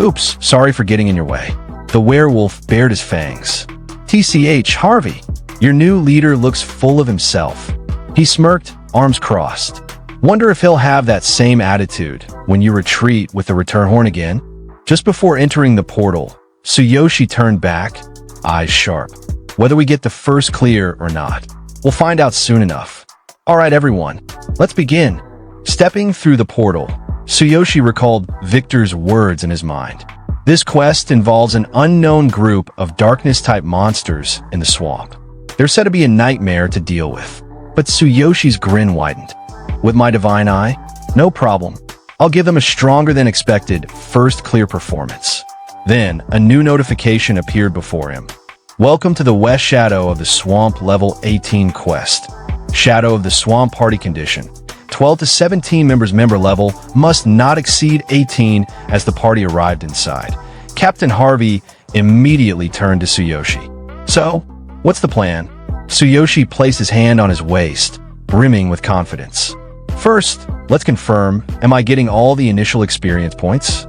Oops, sorry for getting in your way. The werewolf bared his fangs. TCH, Harvey, your new leader looks full of himself. He smirked, arms crossed. Wonder if he'll have that same attitude when you retreat with the return horn again? Just before entering the portal, Tsuyoshi turned back, eyes sharp. Whether we get the first clear or not, we'll find out soon enough. All right, everyone, let's begin. Stepping through the portal, Tsuyoshi recalled Victor's words in his mind. This quest involves an unknown group of darkness-type monsters in the swamp. They're said to be a nightmare to deal with. But Tsuyoshi's grin widened. With my divine eye? No problem. I'll give them a stronger than expected first clear performance. Then, a new notification appeared before him. Welcome to the West Shadow of the Swamp Level 18 quest. Shadow of the Swamp Party Condition. 12 to 17 members member level must not exceed 18 as the party arrived inside. Captain Harvey immediately turned to Tsuyoshi. So, what's the plan? Tsuyoshi placed his hand on his waist, brimming with confidence. First, let's confirm, am I getting all the initial experience points?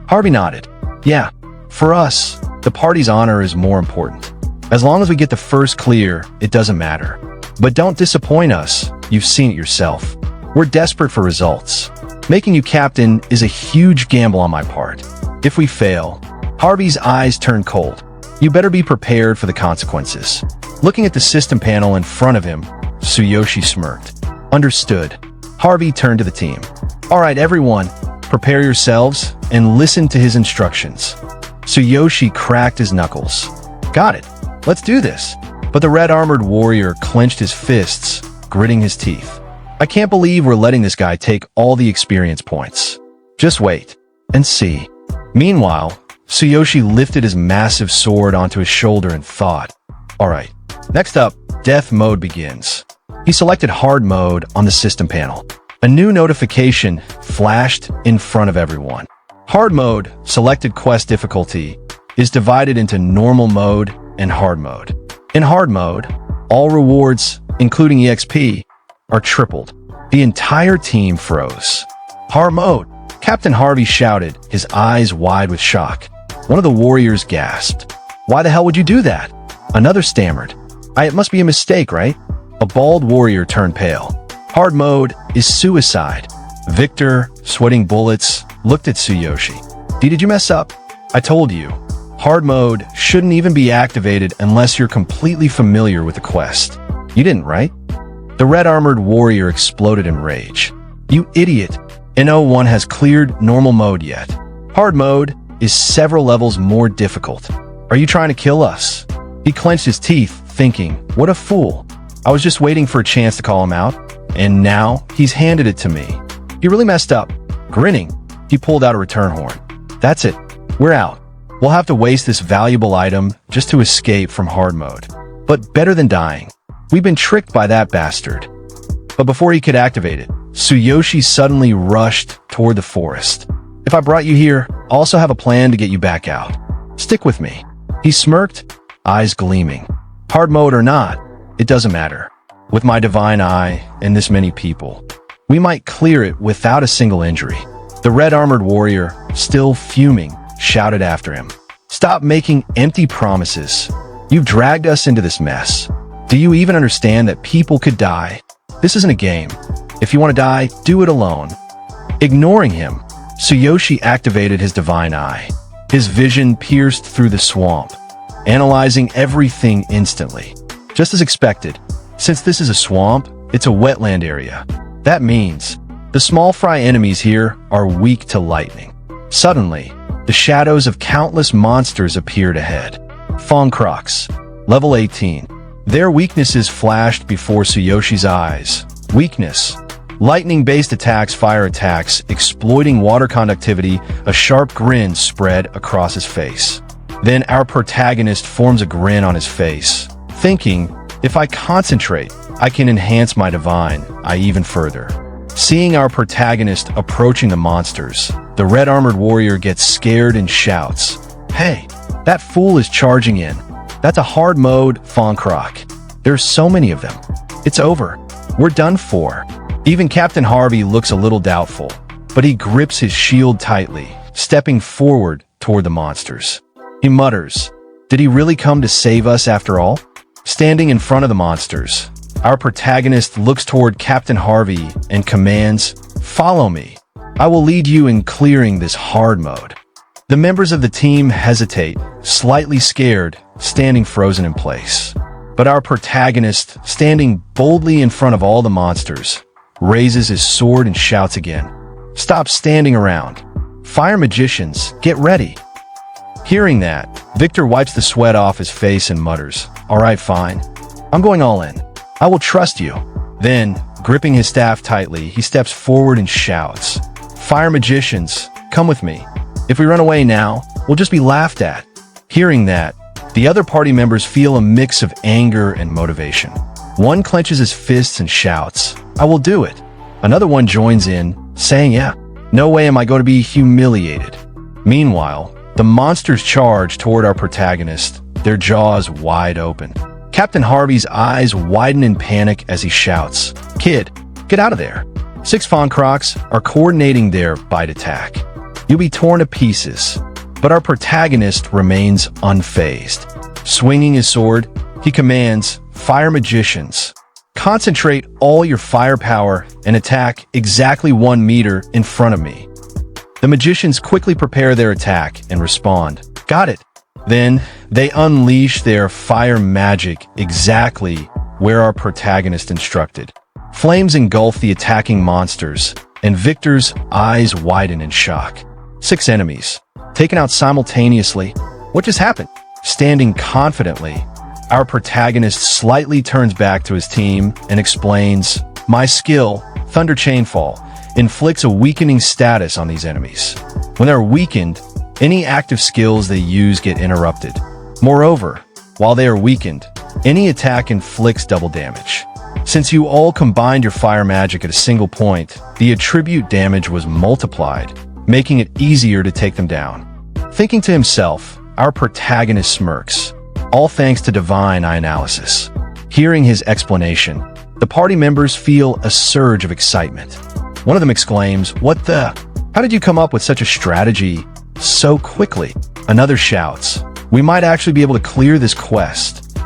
Harvey nodded. Yeah, for us, the party's honor is more important. As long as we get the first clear, it doesn't matter. But don't disappoint us, you've seen it yourself. We're desperate for results. Making you captain is a huge gamble on my part. If we fail, Harvey's eyes turn cold. You better be prepared for the consequences. Looking at the system panel in front of him, Tsuyoshi smirked. Understood. Harvey turned to the team. All right, everyone, prepare yourselves and listen to his instructions. Tsuyoshi cracked his knuckles. Got it. Let's do this. But the red-armored warrior clenched his fists, gritting his teeth. I can't believe we're letting this guy take all the experience points. Just wait and see. Meanwhile, Tsuyoshi lifted his massive sword onto his shoulder and thought. All right, next up, death mode begins. He selected hard mode on the system panel. A new notification flashed in front of everyone. Hard mode, selected quest difficulty, is divided into normal mode and hard mode. In hard mode, all rewards, including EXP, are tripled. The entire team froze. Hard mode, Captain Harvey shouted, his eyes wide with shock. One of the warriors gasped. Why the hell would you do that? Another stammered. It must be a mistake, right? A bald warrior turned pale. Hard mode is suicide. Victor, sweating bullets, looked at Tsuyoshi. Did you mess up? I told you. Hard mode shouldn't even be activated unless you're completely familiar with the quest. You didn't, right? The red-armored warrior exploded in rage. You idiot. No one has cleared normal mode yet. Hard mode is several levels more difficult. Are you trying to kill us? He clenched his teeth, thinking, what a fool. I was just waiting for a chance to call him out, and now he's handed it to me. He really messed up. Grinning, he pulled out a return horn. That's it. We're out. We'll have to waste this valuable item just to escape from hard mode. But better than dying. We've been tricked by that bastard. But before he could activate it, Tsuyoshi suddenly rushed toward the forest. If I brought you here, I also have a plan to get you back out. Stick with me. He smirked, eyes gleaming. Hard mode or not, it doesn't matter. With my divine eye and this many people, we might clear it without a single injury. The red-armored warrior, still fuming, shouted after him. Stop making empty promises. You've dragged us into this mess. Do you even understand that people could die? This isn't a game. If you want to die, do it alone. Ignoring him, Tsuyoshi activated his divine eye. His vision pierced through the swamp, analyzing everything instantly. Just as expected, since this is a swamp, it's a wetland area. That means the small fry enemies here are weak to lightning. Suddenly, the shadows of countless monsters appeared ahead. Fongkroks, level 18. Their weaknesses flashed before Tsuyoshi's eyes. Weakness. Lightning-based attacks, fire attacks, exploiting water conductivity. A sharp grin spread across his face. Then our protagonist forms a grin on his face, thinking, if I concentrate, I can enhance my divine eye even further. Seeing our protagonist approaching the monsters, the red-armored warrior gets scared and shouts, "Hey, that fool is charging in. That's a hard mode, Fongkrok. There's so many of them. It's over. We're done for." Even Captain Harvey looks a little doubtful, but he grips his shield tightly, stepping forward toward the monsters. He mutters, "Did he really come to save us after all?" Standing in front of the monsters, our protagonist looks toward Captain Harvey and commands, "Follow me. I will lead you in clearing this hard mode." The members of the team hesitate, slightly scared, standing frozen in place. But our protagonist, standing boldly in front of all the monsters, raises his sword and shouts again, "Stop standing around. Fire magicians, get ready." Hearing that, Victor wipes the sweat off his face and mutters, "All right, fine. I'm going all in. I will trust you." Then, gripping his staff tightly, he steps forward and shouts, "Fire magicians, come with me. If we run away now, we'll just be laughed at." Hearing that, the other party members feel a mix of anger and motivation. One clenches his fists and shouts, "I will do it." Another one joins in, saying, "Yeah, no way am I going to be humiliated." Meanwhile, the monsters charge toward our protagonist, their jaws wide open. Captain Harvey's eyes widen in panic as he shouts, "Kid, get out of there." 6 Fongkroks are coordinating their bite attack. You'll be torn to pieces, but our protagonist remains unfazed. Swinging his sword, he commands, "Fire magicians, concentrate all your firepower and attack exactly 1 meter in front of me." The magicians quickly prepare their attack and respond, "Got it." Then they unleash their fire magic exactly where our protagonist instructed. Flames engulf the attacking monsters, and Victor's eyes widen in shock. 6 enemies, taken out simultaneously. What just happened? Standing confidently, our protagonist slightly turns back to his team and explains, "My skill, Thunder Chainfall, inflicts a weakening status on these enemies. When they're weakened, any active skills they use get interrupted. Moreover, while they are weakened, any attack inflicts double damage. Since you all combined your fire magic at a single point, the attribute damage was multiplied, making it easier to take them down." Thinking to himself, our protagonist smirks, all thanks to divine eye analysis. Hearing his explanation, the party members feel a surge of excitement. One of them exclaims, "What the? How did you come up with such a strategy so quickly?" Another shouts, "We might actually be able to clear this quest."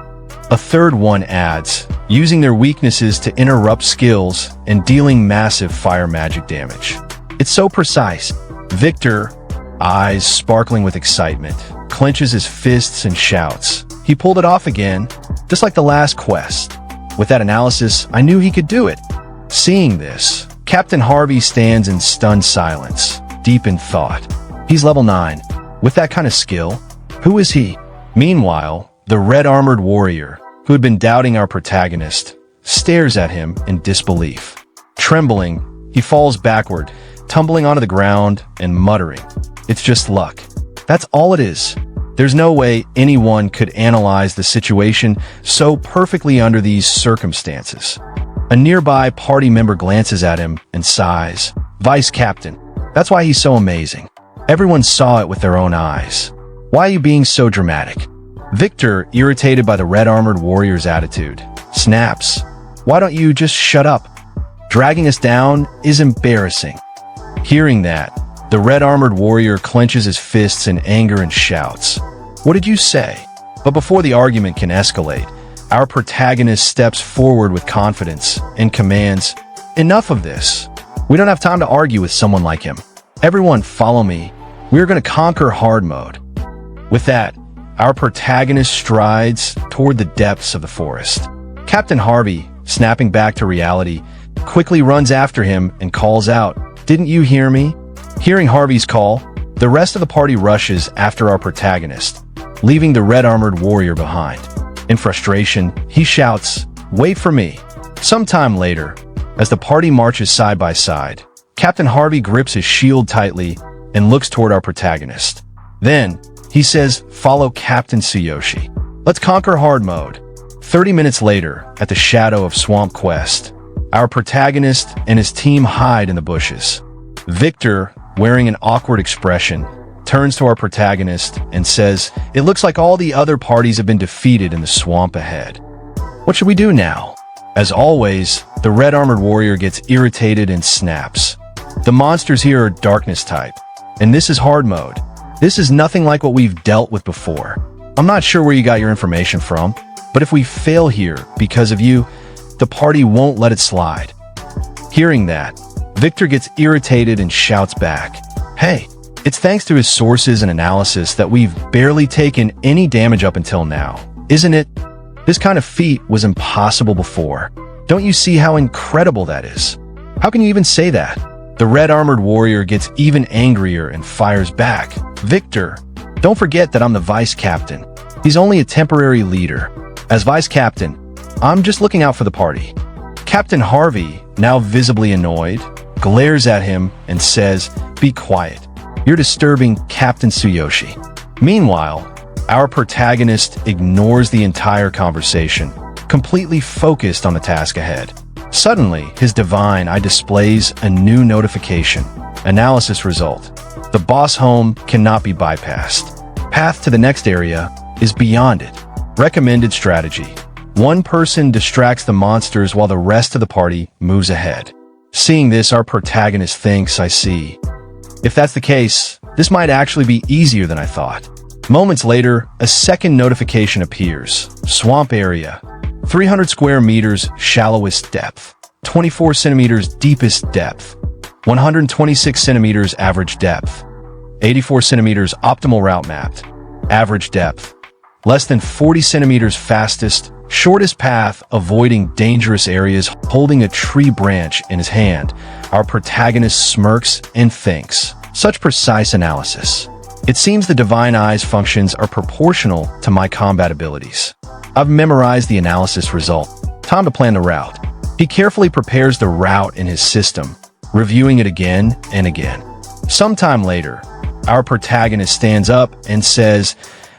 A third one adds, "Using their weaknesses to interrupt skills and dealing massive fire magic damage. It's so precise." Victor, eyes sparkling with excitement, clenches his fists and shouts, "He pulled it off again, just like the last quest. With that analysis, I knew he could do it." Seeing this, Captain Harvey stands in stunned silence, deep in thought. He's level 9. With that kind of skill? Who is he? Meanwhile, the red-armored warrior, who had been doubting our protagonist, stares at him in disbelief. Trembling, he falls backward, tumbling onto the ground and muttering, "It's just luck." That's all it is. There's no way anyone could analyze the situation so perfectly under these circumstances. A nearby party member glances at him and sighs. "Vice Captain. That's why he's so amazing. Everyone saw it with their own eyes. Why are you being so dramatic?" Victor, irritated by the red-armored warrior's attitude, snaps. "Why don't you just shut up? Dragging us down is embarrassing." Hearing that, the red-armored warrior clenches his fists in anger and shouts, "What did you say?" But before the argument can escalate, our protagonist steps forward with confidence and commands, "Enough of this. We don't have time to argue with someone like him. Everyone follow me. We're going to conquer hard mode." With that, our protagonist strides toward the depths of the forest. Captain Harvey, snapping back to reality, quickly runs after him and calls out, "Didn't you hear me?" Hearing Harvey's call, the rest of the party rushes after our protagonist, leaving the red-armored warrior behind. In frustration, he shouts, "Wait for me." Sometime later, as the party marches side by side, Captain Harvey grips his shield tightly and looks toward our protagonist. Then, he says, "Follow Captain Tsuyoshi. Let's conquer hard mode." 30 minutes later, at the shadow of Swamp Quest, our protagonist and his team hide in the bushes. Victor, wearing an awkward expression, turns to our protagonist and says, "It looks like all the other parties have been defeated in the swamp ahead. What should we do now?" As always, the red-armored warrior gets irritated and snaps. "The monsters here are darkness type, and this is hard mode. This is nothing like what we've dealt with before. I'm not sure where you got your information from, but if we fail here because of you, the party won't let it slide." Hearing that, Victor gets irritated and shouts back, "Hey, it's thanks to his sources and analysis that we've barely taken any damage up until now, isn't it? This kind of feat was impossible before. Don't you see how incredible that is? How can you even say that?" The red-armored warrior gets even angrier and fires back, "Victor, don't forget that I'm the vice captain. He's only a temporary leader. As vice captain, I'm just looking out for the party." Captain Harvey, now visibly annoyed, glares at him and says, "Be quiet. You're disturbing Captain Tsuyoshi." Meanwhile, our protagonist ignores the entire conversation, completely focused on the task ahead. Suddenly, his divine eye displays a new notification. Analysis result. The boss home cannot be bypassed. Path to the next area is beyond it. Recommended strategy. One person distracts the monsters while the rest of the party moves ahead. Seeing this, our protagonist thinks, "I see. If that's the case, this might actually be easier than I thought." Moments later, a second notification appears. Swamp area. 300 square meters shallowest depth. 24 centimeters deepest depth. 126 centimeters average depth. 84 centimeters optimal route mapped. Average depth. Less than 40 centimeters fastest, shortest path, avoiding dangerous areas, holding a tree branch in his hand. Our protagonist smirks and thinks, "Such precise analysis. It seems the Divine Eye's functions are proportional to my combat abilities. I've memorized the analysis result. Time to plan the route." He carefully prepares the route in his system, reviewing it again and again. Sometime later, our protagonist stands up and says,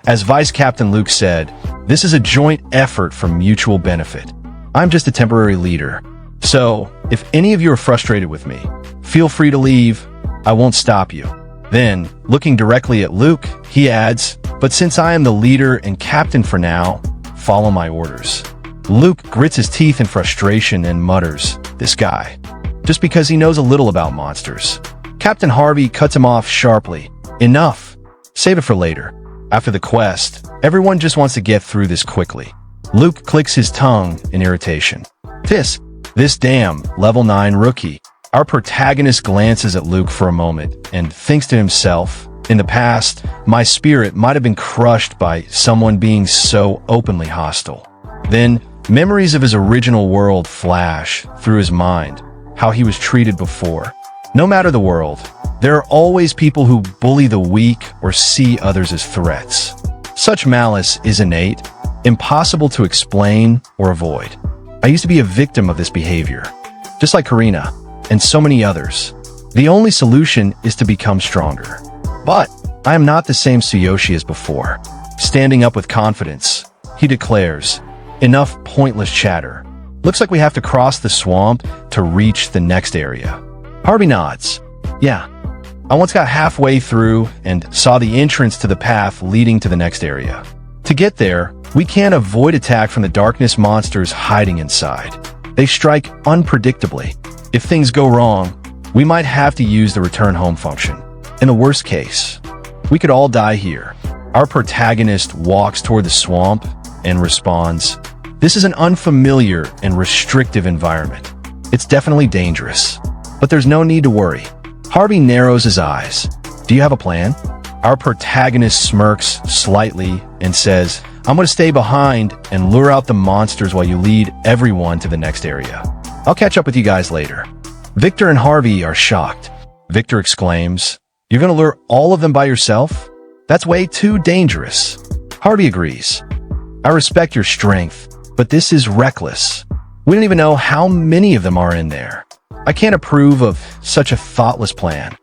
"As Vice Captain Luke said, this is a joint effort for mutual benefit. I'm just a temporary leader. So, if any of you are frustrated with me, feel free to leave. I won't stop you." Then, looking directly at Luke, he adds, "But since I am the leader and captain for now, follow my orders." Luke grits his teeth in frustration and mutters, "This guy," just because he knows a little about monsters. Captain Harvey cuts him off sharply. "Enough. Save it for later. After the quest, everyone just wants to get through this quickly." Luke clicks his tongue in irritation. This damn level 9 rookie." Our protagonist glances at Luke for a moment and thinks to himself, "In the past, my spirit might have been crushed by someone being so openly hostile." Then, memories of his original world flash through his mind, how he was treated before. No matter the world, there are always people who bully the weak or see others as threats. Such malice is innate, impossible to explain or avoid. I used to be a victim of this behavior, just like Karina and so many others. The only solution is to become stronger. But I am not the same Tsuyoshi as before. Standing up with confidence, he declares, "Enough pointless chatter. Looks like we have to cross the swamp to reach the next area." Harvey nods. "Yeah, I once got halfway through and saw the entrance to the path leading to the next area. To get there, we can't avoid attack from the darkness monsters hiding inside. They strike unpredictably. If things go wrong, we might have to use the return home function. In the worst case, we could all die here." Our protagonist walks toward the swamp and responds, "This is an unfamiliar and restrictive environment. It's definitely dangerous, but there's no need to worry." Harvey narrows his eyes. "Do you have a plan?" Our protagonist smirks slightly and says, "I'm going to stay behind and lure out the monsters while you lead everyone to the next area. I'll catch up with you guys later." Victor and Harvey are shocked. Victor exclaims, "You're going to lure all of them by yourself? That's way too dangerous." Harvey agrees. "I respect your strength, but this is reckless. We don't even know how many of them are in there. I can't approve of such a thoughtless plan."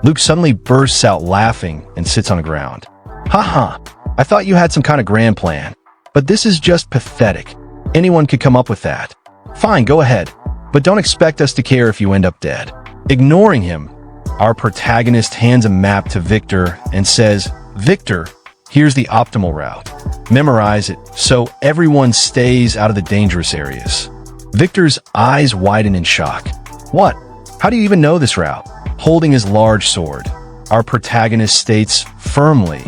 Luke suddenly bursts out laughing and sits on the ground. "Haha, I thought you had some kind of grand plan, but this is just pathetic. Anyone could come up with that. Fine, go ahead, but don't expect us to care if you end up dead." Ignoring him, our protagonist hands a map to Victor and says, "Victor, here's the optimal route. Memorize it so everyone stays out of the dangerous areas." Victor's eyes widen in shock. "What? How do you even know this route?" Holding his large sword, our protagonist states firmly,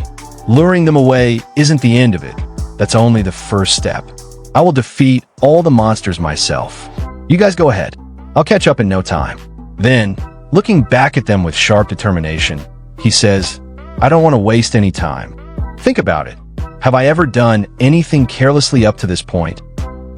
"Luring them away isn't the end of it. That's only the first step. I will defeat all the monsters myself. You guys go ahead. I'll catch up in no time." Then, looking back at them with sharp determination, he says, "I don't want to waste any time. Think about it. Have I ever done anything carelessly up to this point?"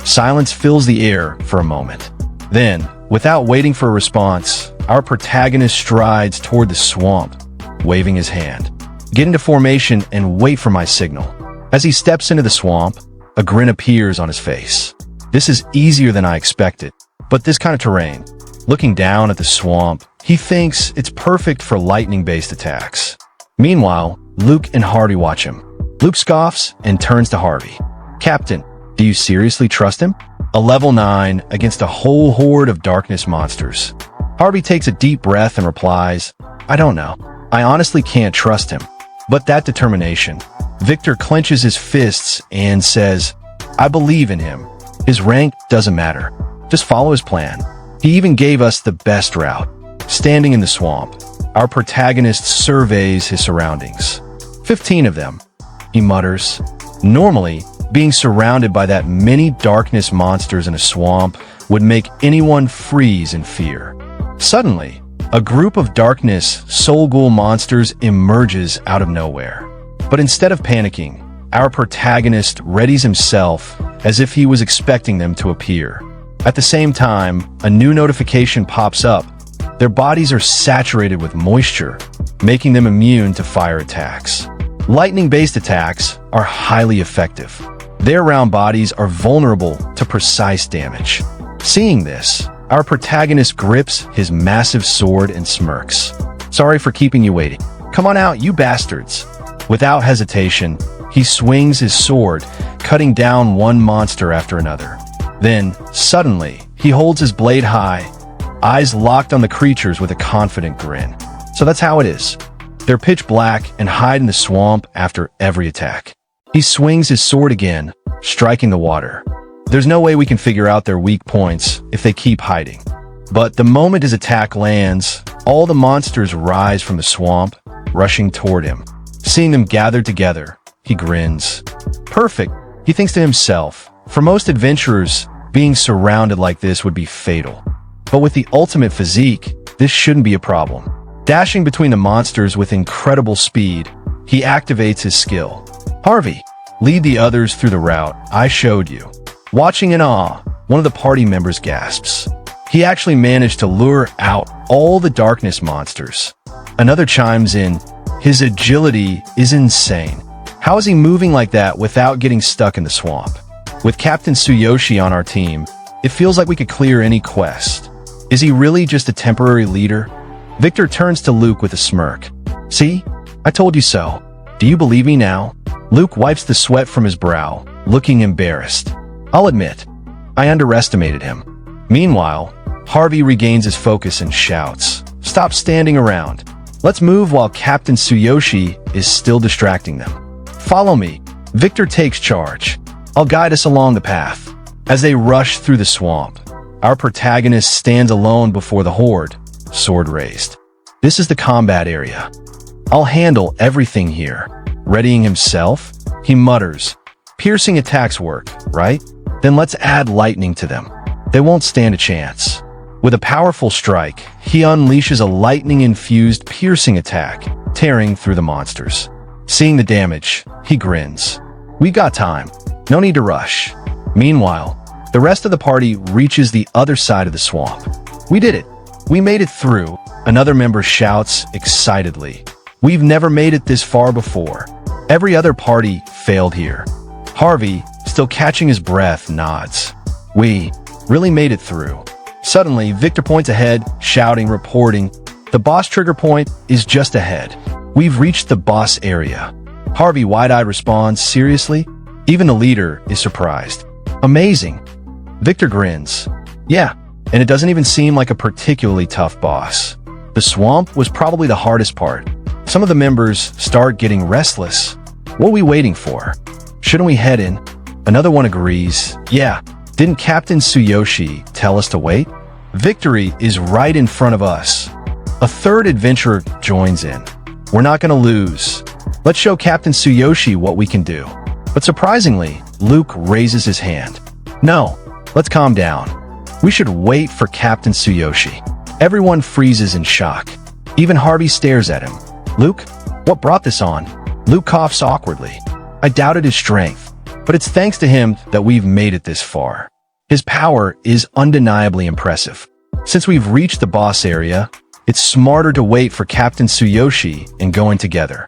Silence fills the air for a moment. Then, without waiting for a response, our protagonist strides toward the swamp, waving his hand. "Get into formation and wait for my signal." As he steps into the swamp, a grin appears on his face. This is easier than I expected, but this kind of terrain. Looking down at the swamp, he thinks it's perfect for lightning-based attacks. Meanwhile, Luke and Harvey watch him. Luke scoffs and turns to Harvey. "Captain, do you seriously trust him? A level 9 against a whole horde of darkness monsters." Harvey takes a deep breath and replies, "I don't know. I honestly can't trust him." But that determination. Victor clenches his fists and says, "I believe in him. His rank doesn't matter. Just follow his plan. He even gave us the best route." Standing in the swamp, our protagonist surveys his surroundings. 15 of them, he mutters. Normally, being surrounded by that many darkness monsters in a swamp would make anyone freeze in fear. Suddenly, a group of darkness soul ghoul monsters emerges out of nowhere. But instead of panicking, our protagonist readies himself as if he was expecting them to appear. At the same time, a new notification pops up. Their bodies are saturated with moisture, making them immune to fire attacks. Lightning-based attacks are highly effective. Their round bodies are vulnerable to precise damage. Seeing this, our protagonist grips his massive sword and smirks. "Sorry for keeping you waiting. Come on out, you bastards." Without hesitation, he swings his sword, cutting down one monster after another. Then, suddenly, he holds his blade high, eyes locked on the creatures with a confident grin. So that's how it is. They're pitch black and hide in the swamp after every attack. He swings his sword again, striking the water. There's no way we can figure out their weak points if they keep hiding. But the moment his attack lands, all the monsters rise from the swamp, rushing toward him. Seeing them gathered together, he grins. Perfect, he thinks to himself. For most adventurers, being surrounded like this would be fatal. But with the ultimate physique, this shouldn't be a problem. Dashing between the monsters with incredible speed, he activates his skill. "Harvey, lead the others through the route I showed you." Watching in awe, one of the party members gasps. He actually managed to lure out all the darkness monsters. Another chimes in, his agility is insane. How is he moving like that without getting stuck in the swamp? With Captain Tsuyoshi on our team, it feels like we could clear any quest. Is he really just a temporary leader? Victor turns to Luke with a smirk. See? I told you so. Do you believe me now? Luke wipes the sweat from his brow, looking embarrassed. I'll admit, I underestimated him. Meanwhile, Harvey regains his focus and shouts, "Stop standing around. Let's move while Captain Tsuyoshi is still distracting them." Follow me. Victor takes charge. I'll guide us along the path. As they rush through the swamp, our protagonist stands alone before the horde, sword raised. This is the combat area. I'll handle everything here. Readying himself, he mutters, "Piercing attacks work, right? Then let's add lightning to them. They won't stand a chance." With a powerful strike, he unleashes a lightning-infused piercing attack, tearing through the monsters. Seeing the damage, he grins. We got time. No need to rush. Meanwhile, the rest of the party reaches the other side of the swamp. We did it. We made it through. Another member shouts excitedly. We've never made it this far before. Every other party failed here. Harvey, still catching his breath, nods. We really made it through. Suddenly, Victor points ahead, shouting, reporting, "The boss trigger point is just ahead. We've reached the boss area." Harvey, wide-eyed, responds, "Seriously?" Even the leader is surprised. "Amazing." Victor grins. "Yeah, and it doesn't even seem like a particularly tough boss. The swamp was probably the hardest part." Some of the members start getting restless. "What are we waiting for? Shouldn't we head in?" Another one agrees. "Yeah, didn't Captain Tsuyoshi tell us to wait? Victory is right in front of us." A third adventurer joins in. "We're not gonna lose. Let's show Captain Tsuyoshi what we can do." But surprisingly, Luke raises his hand. "No, let's calm down. We should wait for Captain Tsuyoshi." Everyone freezes in shock. Even Harvey stares at him. "Luke, what brought this on?" Luke coughs awkwardly. "I doubted his strength, but it's thanks to him that we've made it this far. His power is undeniably impressive. Since we've reached the boss area, it's smarter to wait for Captain Tsuyoshi and go in together."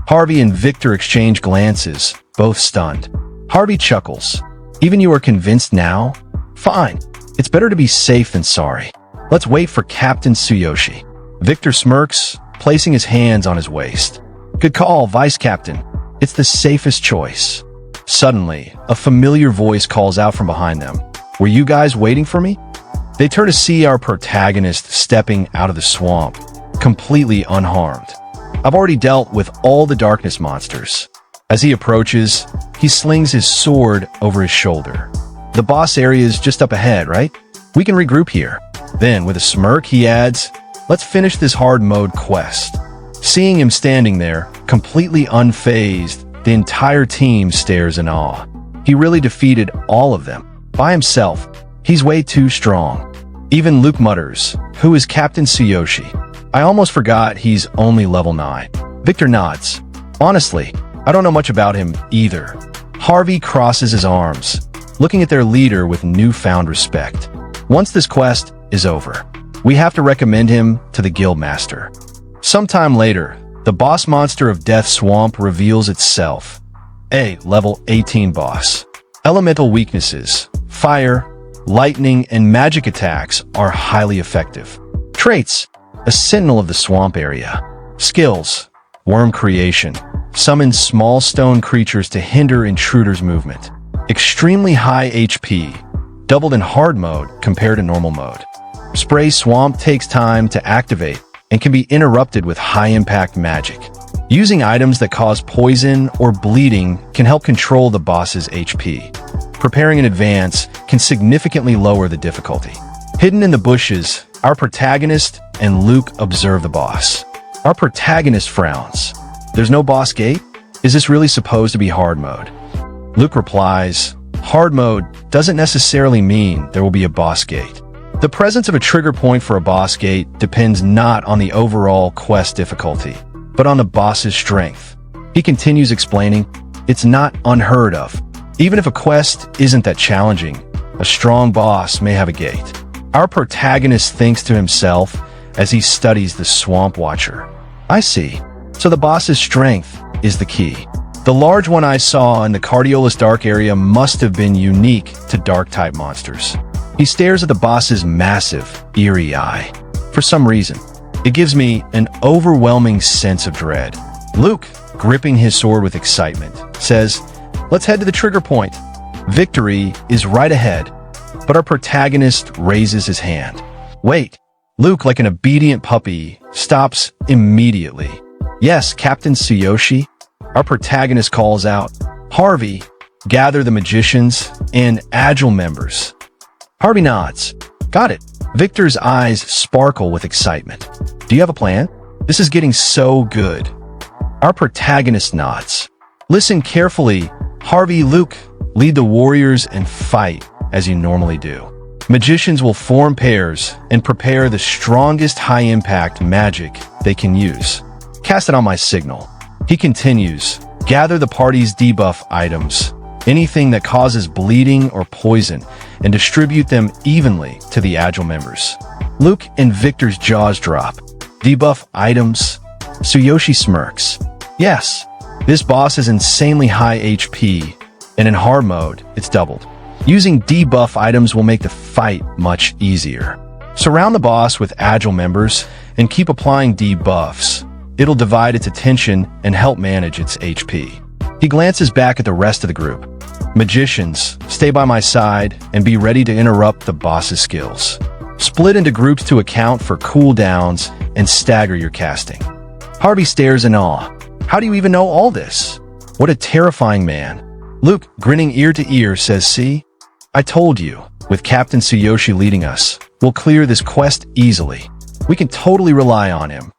Harvey and Victor exchange glances, both stunned. Harvey chuckles. "Even you are convinced now? Fine. It's better to be safe than sorry. Let's wait for Captain Tsuyoshi." Victor smirks, placing his hands on his waist. "Good call, Vice Captain. It's the safest choice." Suddenly, a familiar voice calls out from behind them. "Were you guys waiting for me?" They turn to see our protagonist stepping out of the swamp, completely unharmed. "I've already dealt with all the darkness monsters." As he approaches, he slings his sword over his shoulder. "The boss area is just up ahead, right? We can regroup here." Then, with a smirk, he adds, "Let's finish this hard mode quest." Seeing him standing there, completely unfazed, the entire team stares in awe. He really defeated all of them. By himself, he's way too strong. Even Luke mutters, "Who is Captain Tsuyoshi? I almost forgot he's only level 9. Victor nods. "Honestly, I don't know much about him either." Harvey crosses his arms, looking at their leader with newfound respect. Once this quest is over, we have to recommend him to the guildmaster. Sometime later, the boss monster of Death Swamp reveals itself. A level 18 boss. Elemental weaknesses, fire, lightning, and magic attacks are highly effective. Traits, a sentinel of the swamp area. Skills, worm creation. Summons small stone creatures to hinder intruders' movement. Extremely high HP, doubled in hard mode compared to normal mode. Spray Swamp takes time to activate and can be interrupted with high-impact magic. Using items that cause poison or bleeding can help control the boss's HP. Preparing in advance can significantly lower the difficulty. Hidden in the bushes, our protagonist and Luke observe the boss. Our protagonist frowns. "There's no boss gate? Is this really supposed to be hard mode?" Luke replies, "Hard mode doesn't necessarily mean there will be a boss gate. The presence of a trigger point for a boss gate depends not on the overall quest difficulty, but on the boss's strength." He continues explaining, "It's not unheard of. Even if a quest isn't that challenging, a strong boss may have a gate. Our protagonist thinks to himself as he studies the Swamp Watcher. I see. So the boss's strength is the key. The large one I saw in the Cardiolus Dark area must have been unique to Dark-type monsters. He stares at the boss's massive, eerie eye. For some reason, it gives me an overwhelming sense of dread. Luke, gripping his sword with excitement, says, "Let's head to the trigger point. Victory is right ahead." But our protagonist raises his hand. Wait. Luke, like an obedient puppy, stops immediately. "Yes, Captain Tsuyoshi." Our protagonist calls out, "Harvey, gather the magicians and agile members." Harvey nods. "Got it." Victor's eyes sparkle with excitement. "Do you have a plan? This is getting so good." Our protagonist nods. "Listen carefully. Harvey, Luke, lead the warriors and fight as you normally do. Magicians will form pairs and prepare the strongest high-impact magic they can use. Cast it on my signal." He continues, "Gather the party's debuff items, anything that causes bleeding or poison, and distribute them evenly to the agile members." Luke and Victor's jaws drop. "Debuff items?" Tsuyoshi smirks. "Yes, this boss is insanely high HP, and in hard mode, it's doubled. Using debuff items will make the fight much easier. Surround the boss with agile members and keep applying debuffs. It'll divide its attention and help manage its HP." He glances back at the rest of the group. "Magicians, stay by my side and be ready to interrupt the boss's skills. Split into groups to account for cooldowns and stagger your casting." Harvey stares in awe. "How do you even know all this? What a terrifying man." Luke, grinning ear to ear, says, "See? I told you, with Captain Tsuyoshi leading us, we'll clear this quest easily. We can totally rely on him."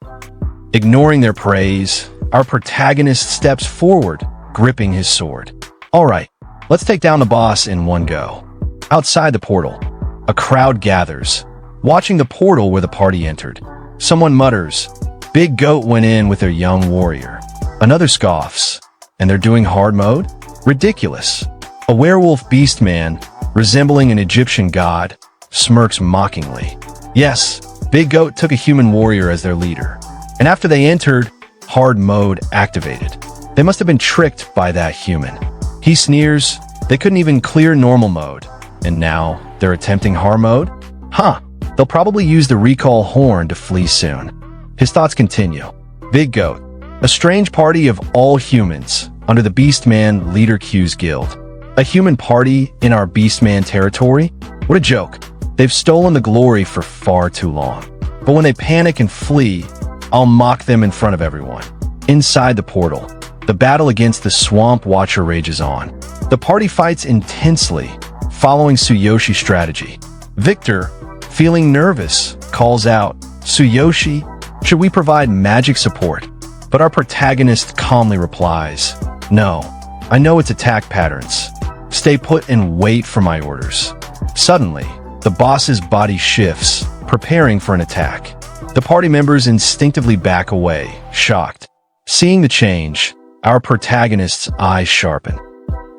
Ignoring their praise, our protagonist steps forward, gripping his sword. "All right, let's take down the boss in one go." Outside the portal, a crowd gathers, watching the portal where the party entered. Someone mutters, "Big Goat went in with their young warrior." Another scoffs, "And they're doing hard mode? Ridiculous." A werewolf beastman, resembling an Egyptian god, smirks mockingly. "Yes, Big Goat took a human warrior as their leader. And after they entered, hard mode activated. They must have been tricked by that human." He sneers, "They couldn't even clear normal mode. And now they're attempting hard mode? Huh, they'll probably use the recall horn to flee soon." His thoughts continue. Big Goat, a strange party of all humans under the Beastman Leader Q's guild. A human party in our Beastman territory? What a joke. They've stolen the glory for far too long. But when they panic and flee, I'll mock them in front of everyone. Inside the portal, the battle against the Swamp Watcher rages on. The party fights intensely, following Tsuyoshi's strategy. Victor, feeling nervous, calls out, "Tsuyoshi, should we provide magic support?" But our protagonist calmly replies, "No, I know its attack patterns. Stay put and wait for my orders." Suddenly, the boss's body shifts, preparing for an attack. The party members instinctively back away, shocked. Seeing the change, our protagonist's eyes sharpen.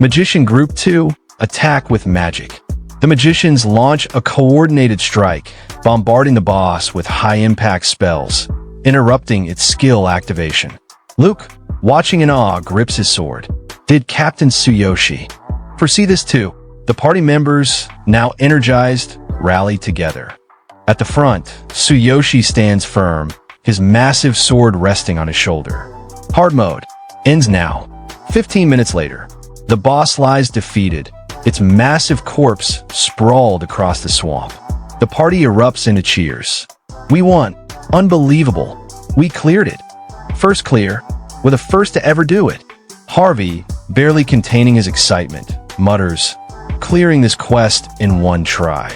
Magician Group 2, attack with magic. The magicians launch a coordinated strike, bombarding the boss with high-impact spells, interrupting its skill activation. Luke, watching in awe, grips his sword. Did Captain Tsuyoshi foresee this too? The party members, now energized, rally together. At the front, Tsuyoshi stands firm, his massive sword resting on his shoulder. Hard mode ends now. 15 minutes later, the boss lies defeated, its massive corpse sprawled across the swamp. The party erupts into cheers. "We won! Unbelievable! We cleared it! First clear! We're the first to ever do it!" Harvey, barely containing his excitement, mutters, "Clearing this quest in one try."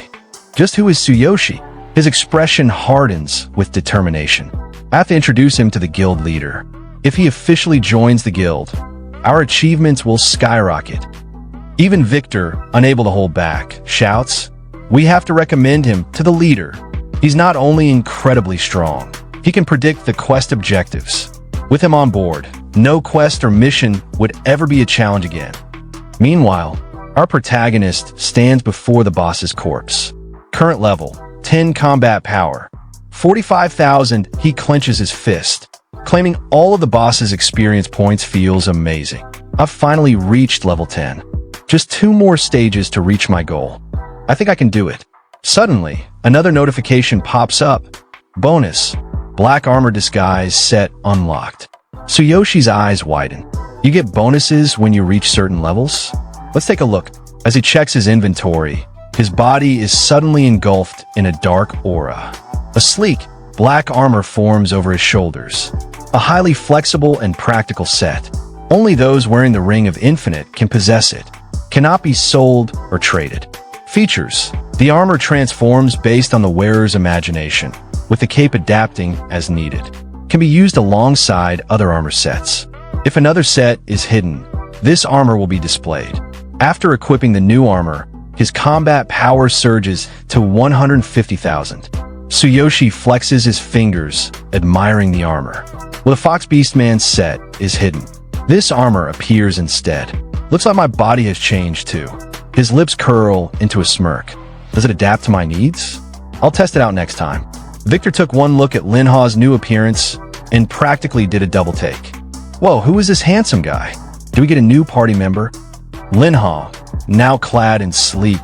Just who is Tsuyoshi? His expression hardens with determination. I have to introduce him to the guild leader. If he officially joins the guild, our achievements will skyrocket. Even Victor, unable to hold back, shouts, "We have to recommend him to the leader. He's not only incredibly strong, he can predict the quest objectives. With him on board, no quest or mission would ever be a challenge again." Meanwhile, our protagonist stands before the boss's corpse. Current level, 10 combat power. 45,000, he clenches his fist. Claiming all of the boss's experience points feels amazing. I've finally reached level 10. Just 2 more stages to reach my goal. I think I can do it. Suddenly, another notification pops up. Bonus. Black armor disguise set unlocked. Tsuyoshi's eyes widen. You get bonuses when you reach certain levels? Let's take a look. As he checks his inventory, his body is suddenly engulfed in a dark aura. A sleek, black armor forms over his shoulders. A highly flexible and practical set. Only those wearing the Ring of Infinite can possess it. Cannot be sold or traded. Features. The armor transforms based on the wearer's imagination, with the cape adapting as needed. Can be used alongside other armor sets. If another set is hidden, this armor will be displayed. After equipping the new armor, his combat power surges to 150,000. Tsuyoshi flexes his fingers, admiring the armor. Well, the Fox Beastman set is hidden. This armor appears instead. Looks like my body has changed too. His lips curl into a smirk. Does it adapt to my needs? I'll test it out next time. Victor took one look at Linha's new appearance and practically did a double take. Whoa, who is this handsome guy? Do we get a new party member? Linha, now clad in sleek,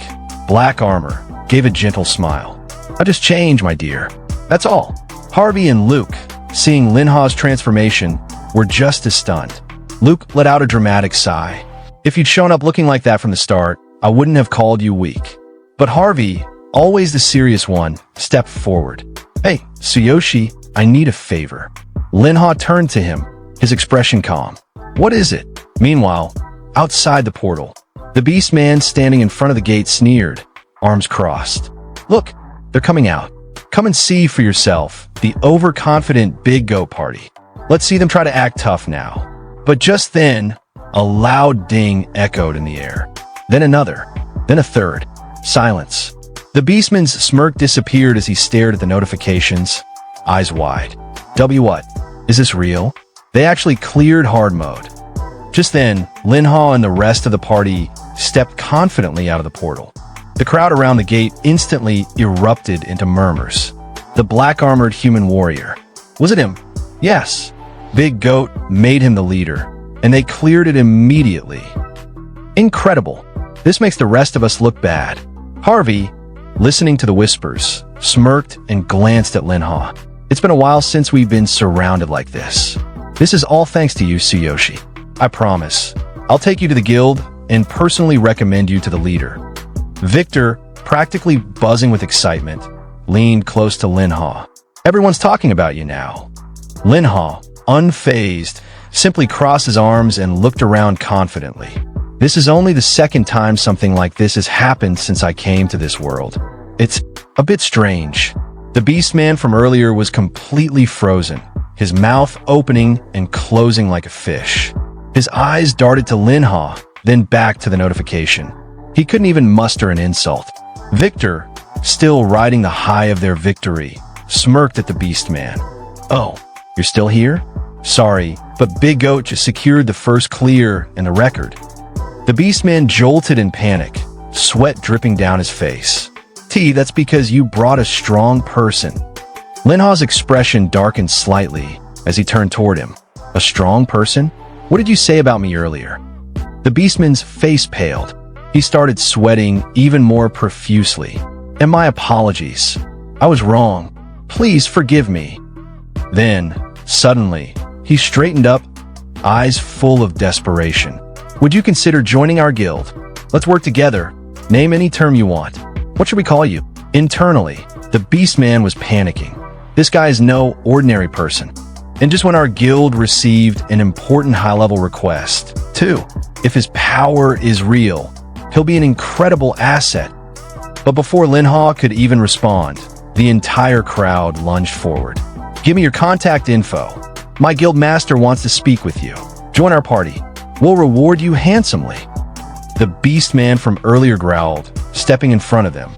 black armor, gave a gentle smile. I just changed, my dear. That's all. Harvey and Luke, seeing Linha's transformation, were just as stunned. Luke let out a dramatic sigh. If you'd shown up looking like that from the start, I wouldn't have called you weak. But Harvey, always the serious one, stepped forward. Hey, Tsuyoshi, I need a favor. Linha turned to him, his expression calm. What is it? Meanwhile, outside the portal, the beastman standing in front of the gate sneered, arms crossed. Look, they're coming out. Come and see for yourself, the overconfident big goat party. Let's see them try to act tough now. But just then, a loud ding echoed in the air. Then another, then a third. Silence. The beastman's smirk disappeared as he stared at the notifications, eyes wide. What? Is this real? They actually cleared hard mode. Just then, Linha and the rest of the party stepped confidently out of the portal. The crowd around the gate instantly erupted into murmurs. The black-armored human warrior. Was it him? Yes. Big Goat made him the leader, and they cleared it immediately. Incredible. This makes the rest of us look bad. Harvey, listening to the whispers, smirked and glanced at Linha. It's been a while since we've been surrounded like this. This is all thanks to you, Tsuyoshi. I promise. I'll take you to the guild and personally recommend you to the leader. Victor, practically buzzing with excitement, leaned close to Linha. Everyone's talking about you now. Linha, unfazed, simply crossed his arms and looked around confidently. This is only the second time something like this has happened since I came to this world. It's a bit strange. The beastman from earlier was completely frozen, his mouth opening and closing like a fish. His eyes darted to Linha, then back to the notification. He couldn't even muster an insult. Victor, still riding the high of their victory, smirked at the beastman. Oh, you're still here? Sorry, but Big Goat just secured the first clear in the record. The beastman jolted in panic, sweat dripping down his face. That's because you brought a strong person. Linha's expression darkened slightly as he turned toward him. A strong person? What did you say about me earlier? The beastman's face paled. He started sweating even more profusely. And my apologies. I was wrong. Please forgive me. Then, suddenly, he straightened up, eyes full of desperation. Would you consider joining our guild? Let's work together. Name any term you want. What should we call you? Internally, the beastman was panicking. This guy is no ordinary person. And just when our guild received an important high-level request, too, if his power is real, he'll be an incredible asset. But before Linha could even respond, the entire crowd lunged forward. Give me your contact info. My guild master wants to speak with you. Join our party. We'll reward you handsomely. The beastman from earlier growled, stepping in front of them.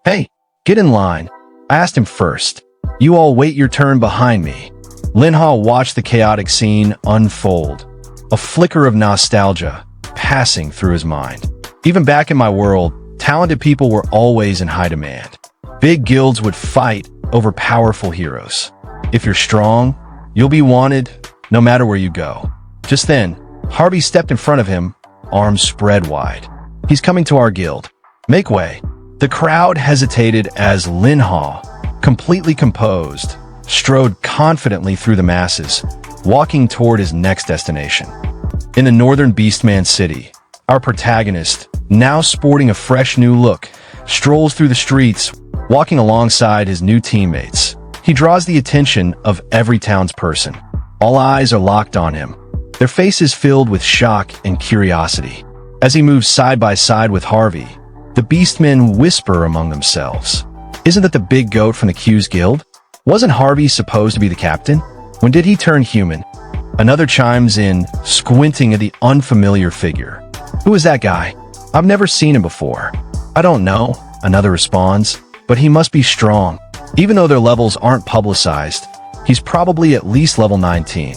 Hey, get in line. I asked him first. You all wait your turn behind me. Linha watched the chaotic scene unfold, a flicker of nostalgia passing through his mind. Even back in my world, talented people were always in high demand. Big guilds would fight over powerful heroes. If you're strong, you'll be wanted no matter where you go. Just then, Harvey stepped in front of him, arms spread wide. He's coming to our guild. Make way. The crowd hesitated as Manhwa, completely composed, strode confidently through the masses, walking toward his next destination. In the northern Beastman city, our protagonist, now sporting a fresh new look, strolls through the streets, walking alongside his new teammates. He draws the attention of every townsperson. All eyes are locked on him, their faces filled with shock and curiosity. As he moves side by side with Harvey, the beastmen whisper among themselves. Isn't that the big goat from the Q's guild? Wasn't Harvey supposed to be the captain? When did he turn human? Another chimes in, squinting at the unfamiliar figure. Who is that guy? I've never seen him before. I don't know, another responds, but he must be strong. Even though their levels aren't publicized, he's probably at least level 19.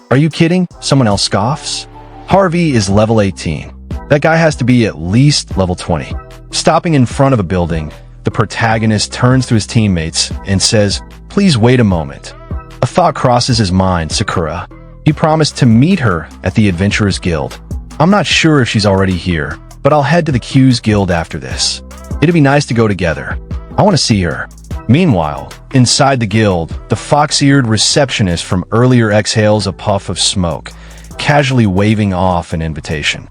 Are you kidding? Someone else scoffs. Harvey is level 18. That guy has to be at least level 20. Stopping in front of a building, the protagonist turns to his teammates and says, "Please wait a moment." A thought crosses his mind, Sakura. He promised to meet her at the Adventurers Guild. I'm not sure if she's already here, but I'll head to the Q's Guild after this. It'd be nice to go together. I want to see her. Meanwhile, inside the guild, the fox-eared receptionist from earlier exhales a puff of smoke, casually waving off an invitation.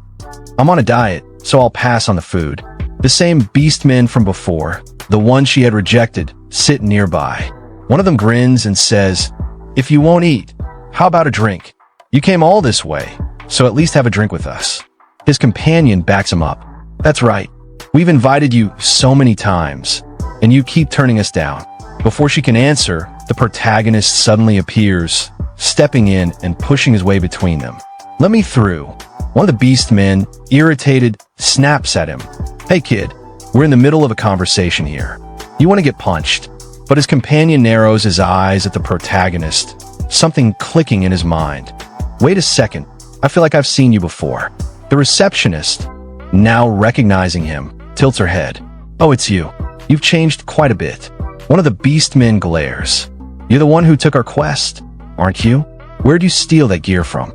I'm on a diet, so I'll pass on the food. The same beastmen from before, the one she had rejected, sit nearby. One of them grins and says, "If you won't eat, how about a drink? You came all this way, so at least have a drink with us." His companion backs him up. "That's right. We've invited you so many times, and you keep turning us down." Before she can answer, the protagonist suddenly appears, stepping in and pushing his way between them. "Let me through." One of the beastmen, irritated, snaps at him. "Hey kid, we're in the middle of a conversation here. You want to get punched?" But his companion narrows his eyes at the protagonist, something clicking in his mind. "Wait a second, I feel like I've seen you before." The receptionist, now recognizing him, tilts her head. "Oh, it's you. You've changed quite a bit." One of the beastmen glares. "You're the one who took our quest, aren't you? Where'd you steal that gear from?"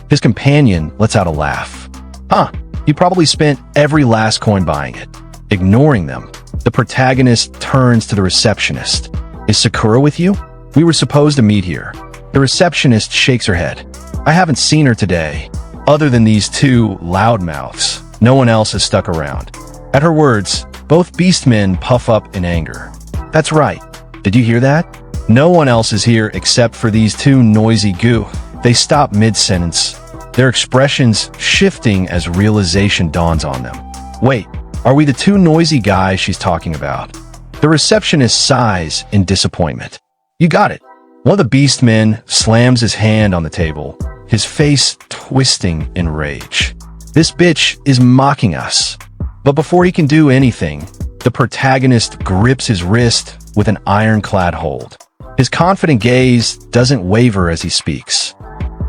His companion lets out a laugh. "Huh, you probably spent every last coin buying it." Ignoring them, the protagonist turns to the receptionist. "Is Sakura with you? We were supposed to meet here." The receptionist shakes her head. "I haven't seen her today. Other than these two loudmouths, no one else has stuck around." At her words, both beastmen puff up in anger. "That's right. Did you hear that? No one else is here except for these two noisy goo." They stop mid-sentence, their expressions shifting as realization dawns on them. "Wait, are we the two noisy guys she's talking about?" The receptionist sighs in disappointment. "You got it." One of the beastmen slams his hand on the table, his face twisting in rage. "This bitch is mocking us." But before he can do anything, the protagonist grips his wrist with an ironclad hold. His confident gaze doesn't waver as he speaks.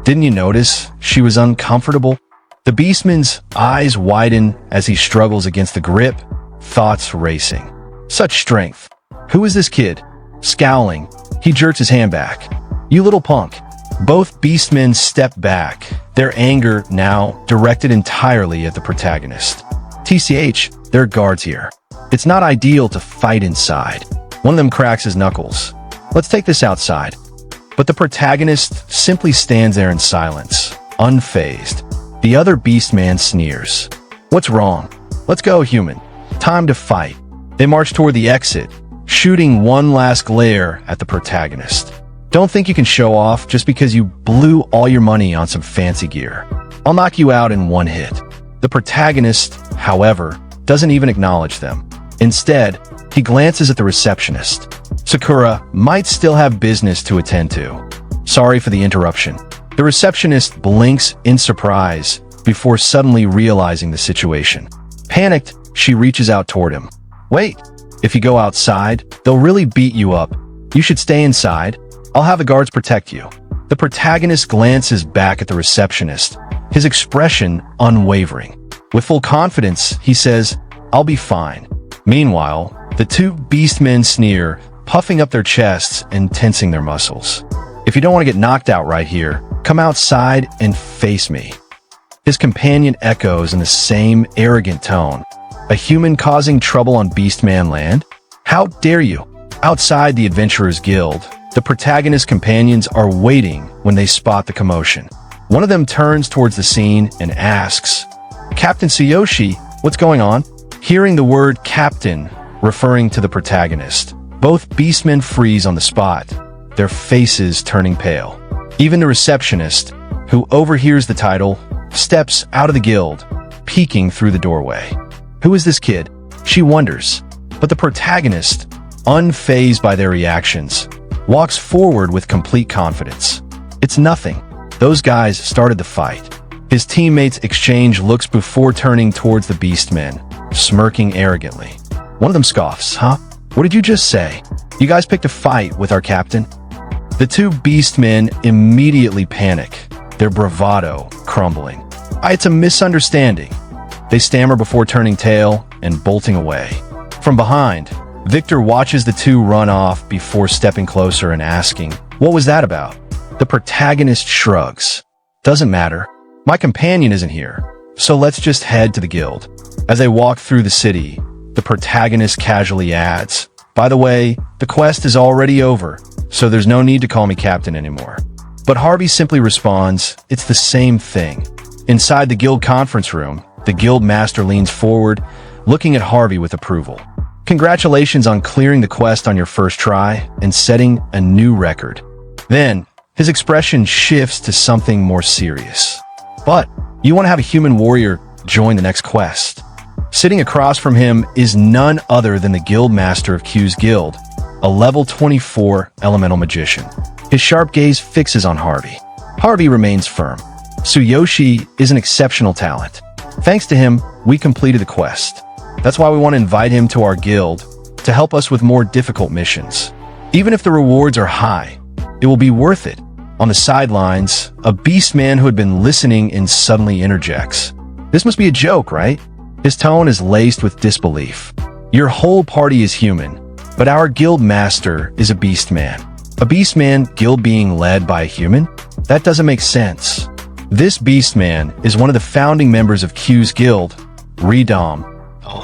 "Didn't you notice she was uncomfortable?" The beastman's eyes widen as he struggles against the grip, thoughts racing. Such strength. Who is this kid? Scowling, he jerks his hand back. "You little punk." Both beastmen step back, their anger now directed entirely at the protagonist. TCH, there are guards here. It's not ideal to fight inside. One of them cracks his knuckles. "Let's take this outside." But the protagonist simply stands there in silence, unfazed. The other beastman sneers. "What's wrong? Let's go, human. Time to fight." They march toward the exit, shooting one last glare at the protagonist. "Don't think you can show off just because you blew all your money on some fancy gear. I'll knock you out in one hit." The protagonist, however, doesn't even acknowledge them. Instead, he glances at the receptionist. Sakura might still have business to attend to. "Sorry for the interruption." The receptionist blinks in surprise before suddenly realizing the situation. Panicked, she reaches out toward him. "Wait, if you go outside, they'll really beat you up. You should stay inside. I'll have the guards protect you." The protagonist glances back at the receptionist, his expression unwavering. With full confidence, he says, "I'll be fine." Meanwhile, the two beastmen sneer, puffing up their chests and tensing their muscles. If you don't want to get knocked out right here, come outside and face me. His companion echoes in the same arrogant tone. A human causing trouble on Beastman land? How dare you? Outside the Adventurers Guild, the protagonist's companions are waiting when they spot the commotion. One of them turns towards the scene and asks, "Captain Tsuyoshi, what's going on?" Hearing the word captain referring to the protagonist, both beastmen freeze on the spot, their faces turning pale. Even the receptionist, who overhears the title, steps out of the guild, peeking through the doorway. Who is this kid? She wonders. But the protagonist, unfazed by their reactions, walks forward with complete confidence. It's nothing. Those guys started the fight. His teammates exchange looks before turning towards the beastmen, smirking arrogantly. One of them scoffs, "Huh? What did you just say? You guys picked a fight with our captain?" The two beastmen immediately panic, their bravado crumbling. It's a misunderstanding. They stammer before turning tail and bolting away. From behind, Victor watches the two run off before stepping closer and asking, "What was that about?" The protagonist shrugs. "Doesn't matter. My companion isn't here, so let's just head to the guild." As they walk through the city, the protagonist casually adds, "By the way, the quest is already over, so there's no need to call me captain anymore." But Harvey simply responds, "It's the same thing." Inside the guild conference room, the guild master leans forward, looking at Harvey with approval. "Congratulations on clearing the quest on your first try and setting a new record." Then, his expression shifts to something more serious. "But, you want to have a human warrior join the next quest." Sitting across from him is none other than the guild master of Q's guild, a level 24 elemental magician. His sharp gaze fixes on Harvey. Harvey remains firm. Tsuyoshi is an exceptional talent. Thanks to him, we completed the quest. That's why we want to invite him to our guild to help us with more difficult missions. Even if the rewards are high, it will be worth it. On the sidelines, a beastman who had been listening in suddenly interjects. "This must be a joke, right?" His tone is laced with disbelief. "Your whole party is human, but our guild master is a beastman." A beastman guild being led by a human? That doesn't make sense. This beastman is one of the founding members of Q's guild, Ryouga,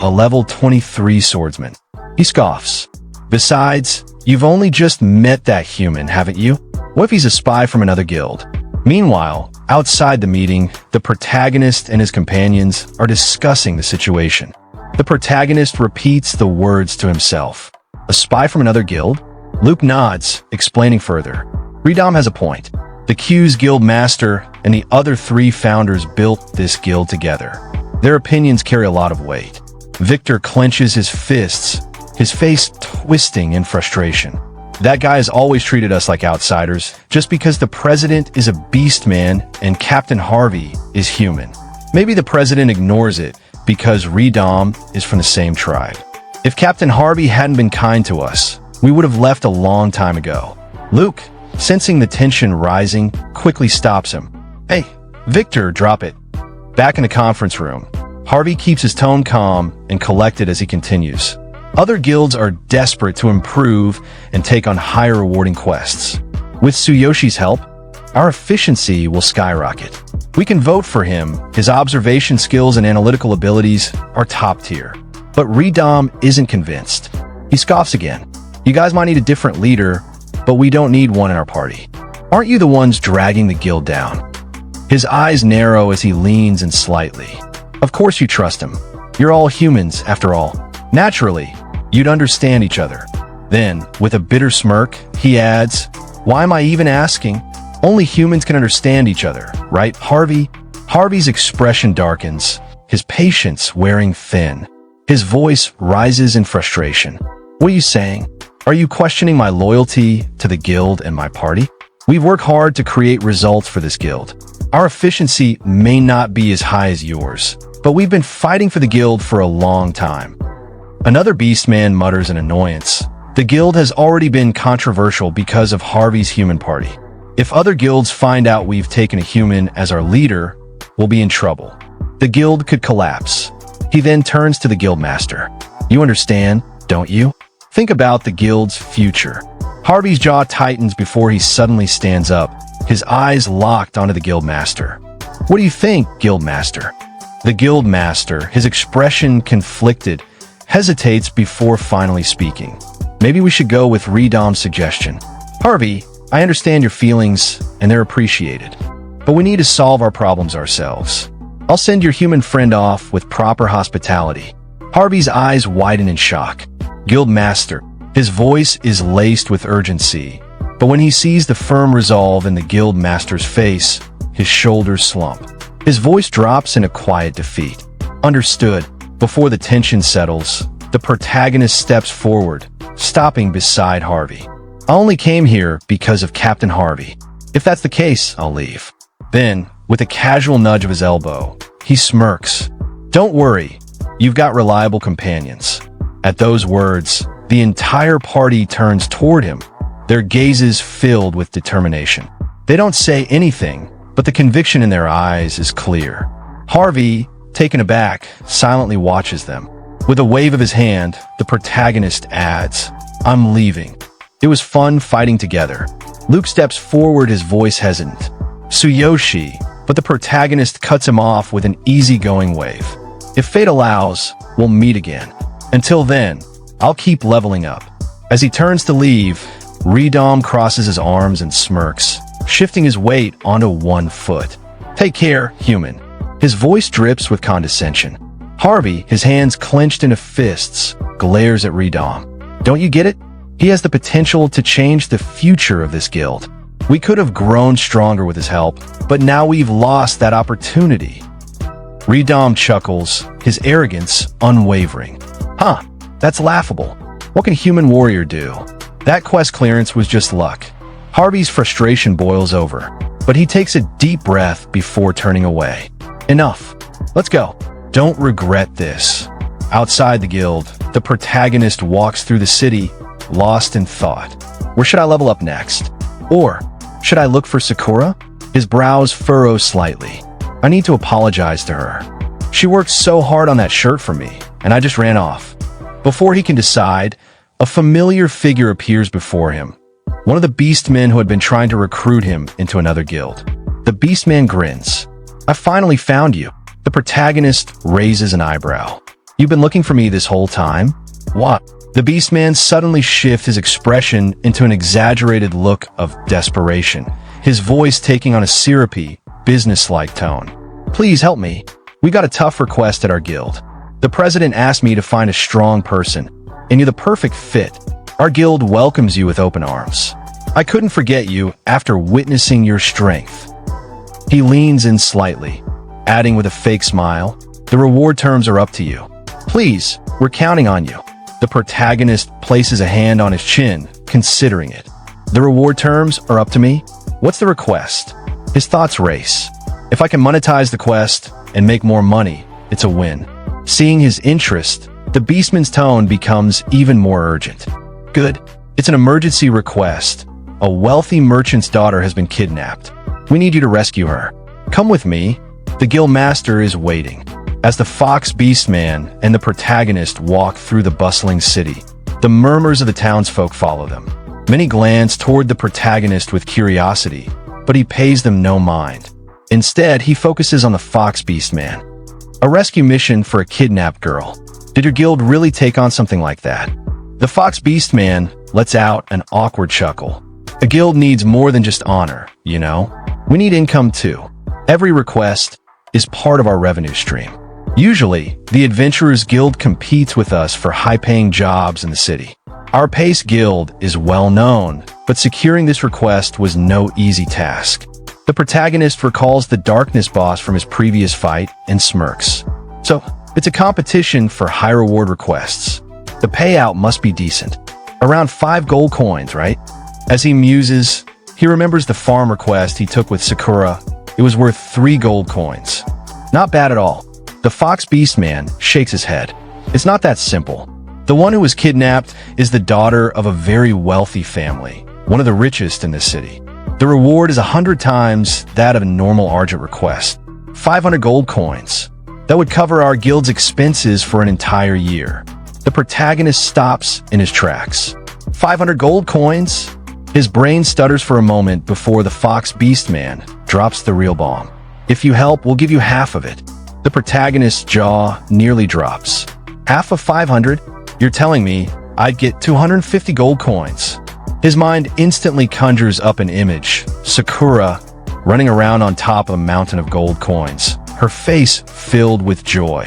a level 23 swordsman. He scoffs. "Besides, you've only just met that human, haven't you? What if he's a spy from another guild?" Meanwhile, outside the meeting, the protagonist and his companions are discussing the situation. The protagonist repeats the words to himself. "A spy from another guild?" Luke nods, explaining further. Ryouga has a point. The Q's guild master and the other three founders built this guild together. Their opinions carry a lot of weight. Victor clenches his fists, his face twisting in frustration. "That guy has always treated us like outsiders, just because the president is a beastman and Captain Harvey is human. Maybe the president ignores it because Ryouga is from the same tribe. If Captain Harvey hadn't been kind to us, we would have left a long time ago." Luke, sensing the tension rising, quickly stops him. "Hey, Victor, drop it." Back in the conference room, Harvey keeps his tone calm and collected as he continues. Other guilds are desperate to improve and take on higher rewarding quests. With Tsuyoshi's help, our efficiency will skyrocket. We can vote for him. His observation skills and analytical abilities are top tier. But Ryouga isn't convinced. He scoffs again. "You guys might need a different leader, but we don't need one in our party. Aren't you the ones dragging the guild down?" His eyes narrow as he leans in slightly. "Of course you trust him. You're all humans, after all. Naturally, you'd understand each other." Then, with a bitter smirk, he adds, "Why am I even asking? Only humans can understand each other, right, Harvey?" Harvey's expression darkens, his patience wearing thin. His voice rises in frustration. "What are you saying? Are you questioning my loyalty to the guild and my party? We've worked hard to create results for this guild. Our efficiency may not be as high as yours, but we've been fighting for the guild for a long time." Another beastman mutters in annoyance. "The guild has already been controversial because of Harvey's human party. If other guilds find out we've taken a human as our leader, we'll be in trouble. The guild could collapse." He then turns to the guild master. You understand, don't you? Think about the guild's future. Harvey's jaw tightens before he suddenly stands up, his eyes locked onto the guildmaster. What do you think, guildmaster? The guildmaster, his expression conflicted, hesitates before finally speaking. Maybe we should go with Ryouga's suggestion. Harvey, I understand your feelings, and they're appreciated. But we need to solve our problems ourselves. I'll send your human friend off with proper hospitality. Harvey's eyes widen in shock. Guildmaster, his voice is laced with urgency, but when he sees the firm resolve in the guildmaster's face, his shoulders slump. His voice drops in a quiet defeat. Understood. Before the tension settles, the protagonist steps forward, stopping beside Harvey. I only came here because of Captain Harvey. If that's the case, I'll leave. Then, with a casual nudge of his elbow, he smirks. Don't worry, you've got reliable companions. At those words, the entire party turns toward him, their gazes filled with determination. They don't say anything, but the conviction in their eyes is clear. Harvey, taken aback, silently watches them. With a wave of his hand, the protagonist adds, I'm leaving. It was fun fighting together. Luke steps forward, his voice hesitant. Tsuyoshi, but the protagonist cuts him off with an easygoing wave. If fate allows, we'll meet again. Until then, I'll keep leveling up. As he turns to leave, Ryouga crosses his arms and smirks, shifting his weight onto one foot. Take care, human. His voice drips with condescension. Harvey, his hands clenched into fists, glares at Ryouga. Don't you get it? He has the potential to change the future of this guild. We could have grown stronger with his help, but now we've lost that opportunity. Ryouga chuckles, his arrogance unwavering. Huh, that's laughable. What can a human warrior do? That quest clearance was just luck. Harvey's frustration boils over, but he takes a deep breath before turning away. Enough. Let's go. Don't regret this. Outside the guild, the protagonist walks through the city, lost in thought. Where should I level up next? Or should I look for Sakura? His brows furrow slightly. I need to apologize to her. She worked so hard on that shirt for me, and I just ran off. Before he can decide, a familiar figure appears before him. One of the beastmen who had been trying to recruit him into another guild. The beastman grins. I finally found you. The protagonist raises an eyebrow. You've been looking for me this whole time? What? The beastman suddenly shifts his expression into an exaggerated look of desperation, his voice taking on a syrupy, businesslike tone. Please help me. We got a tough request at our guild. The president asked me to find a strong person, and you're the perfect fit. Our guild welcomes you with open arms. I couldn't forget you after witnessing your strength. He leans in slightly, adding with a fake smile, the reward terms are up to you. Please, we're counting on you. The protagonist places a hand on his chin, considering it. The reward terms are up to me? What's the request? His thoughts race. If I can monetize the quest and make more money, it's a win. Seeing his interest, the beastman's tone becomes even more urgent. Good. It's an emergency request. A wealthy merchant's daughter has been kidnapped. We need you to rescue her. Come with me. The guild master is waiting. As the fox beastman and the protagonist walk through the bustling city, the murmurs of the townsfolk follow them. Many glance toward the protagonist with curiosity, but he pays them no mind. Instead, he focuses on the fox beastman. A rescue mission for a kidnapped girl. Did your guild really take on something like that? The fox beastman lets out an awkward chuckle. A guild needs more than just honor, you know? We need income too. Every request is part of our revenue stream. Usually, the Adventurers Guild competes with us for high-paying jobs in the city. Our Pace Guild is well known, but securing this request was no easy task. The protagonist recalls the Darkness boss from his previous fight and smirks. So, it's a competition for high-reward requests. The payout must be decent. Around 5 gold coins, right? As he muses, he remembers the farm request he took with Sakura. It was worth 3 gold coins. Not bad at all. The Fox Beastman shakes his head. It's not that simple. The one who was kidnapped is the daughter of a very wealthy family, one of the richest in this city. The reward is 100 times that of a normal Argent request. 500 gold coins. That would cover our guild's expenses for an entire year. The protagonist stops in his tracks. 500 gold coins? His brain stutters for a moment before the fox beastman drops the real bomb. If you help, we'll give you half of it. The protagonist's jaw nearly drops. Half of 500? You're telling me I'd get 250 gold coins. His mind instantly conjures up an image. Sakura running around on top of a mountain of gold coins, her face filled with joy.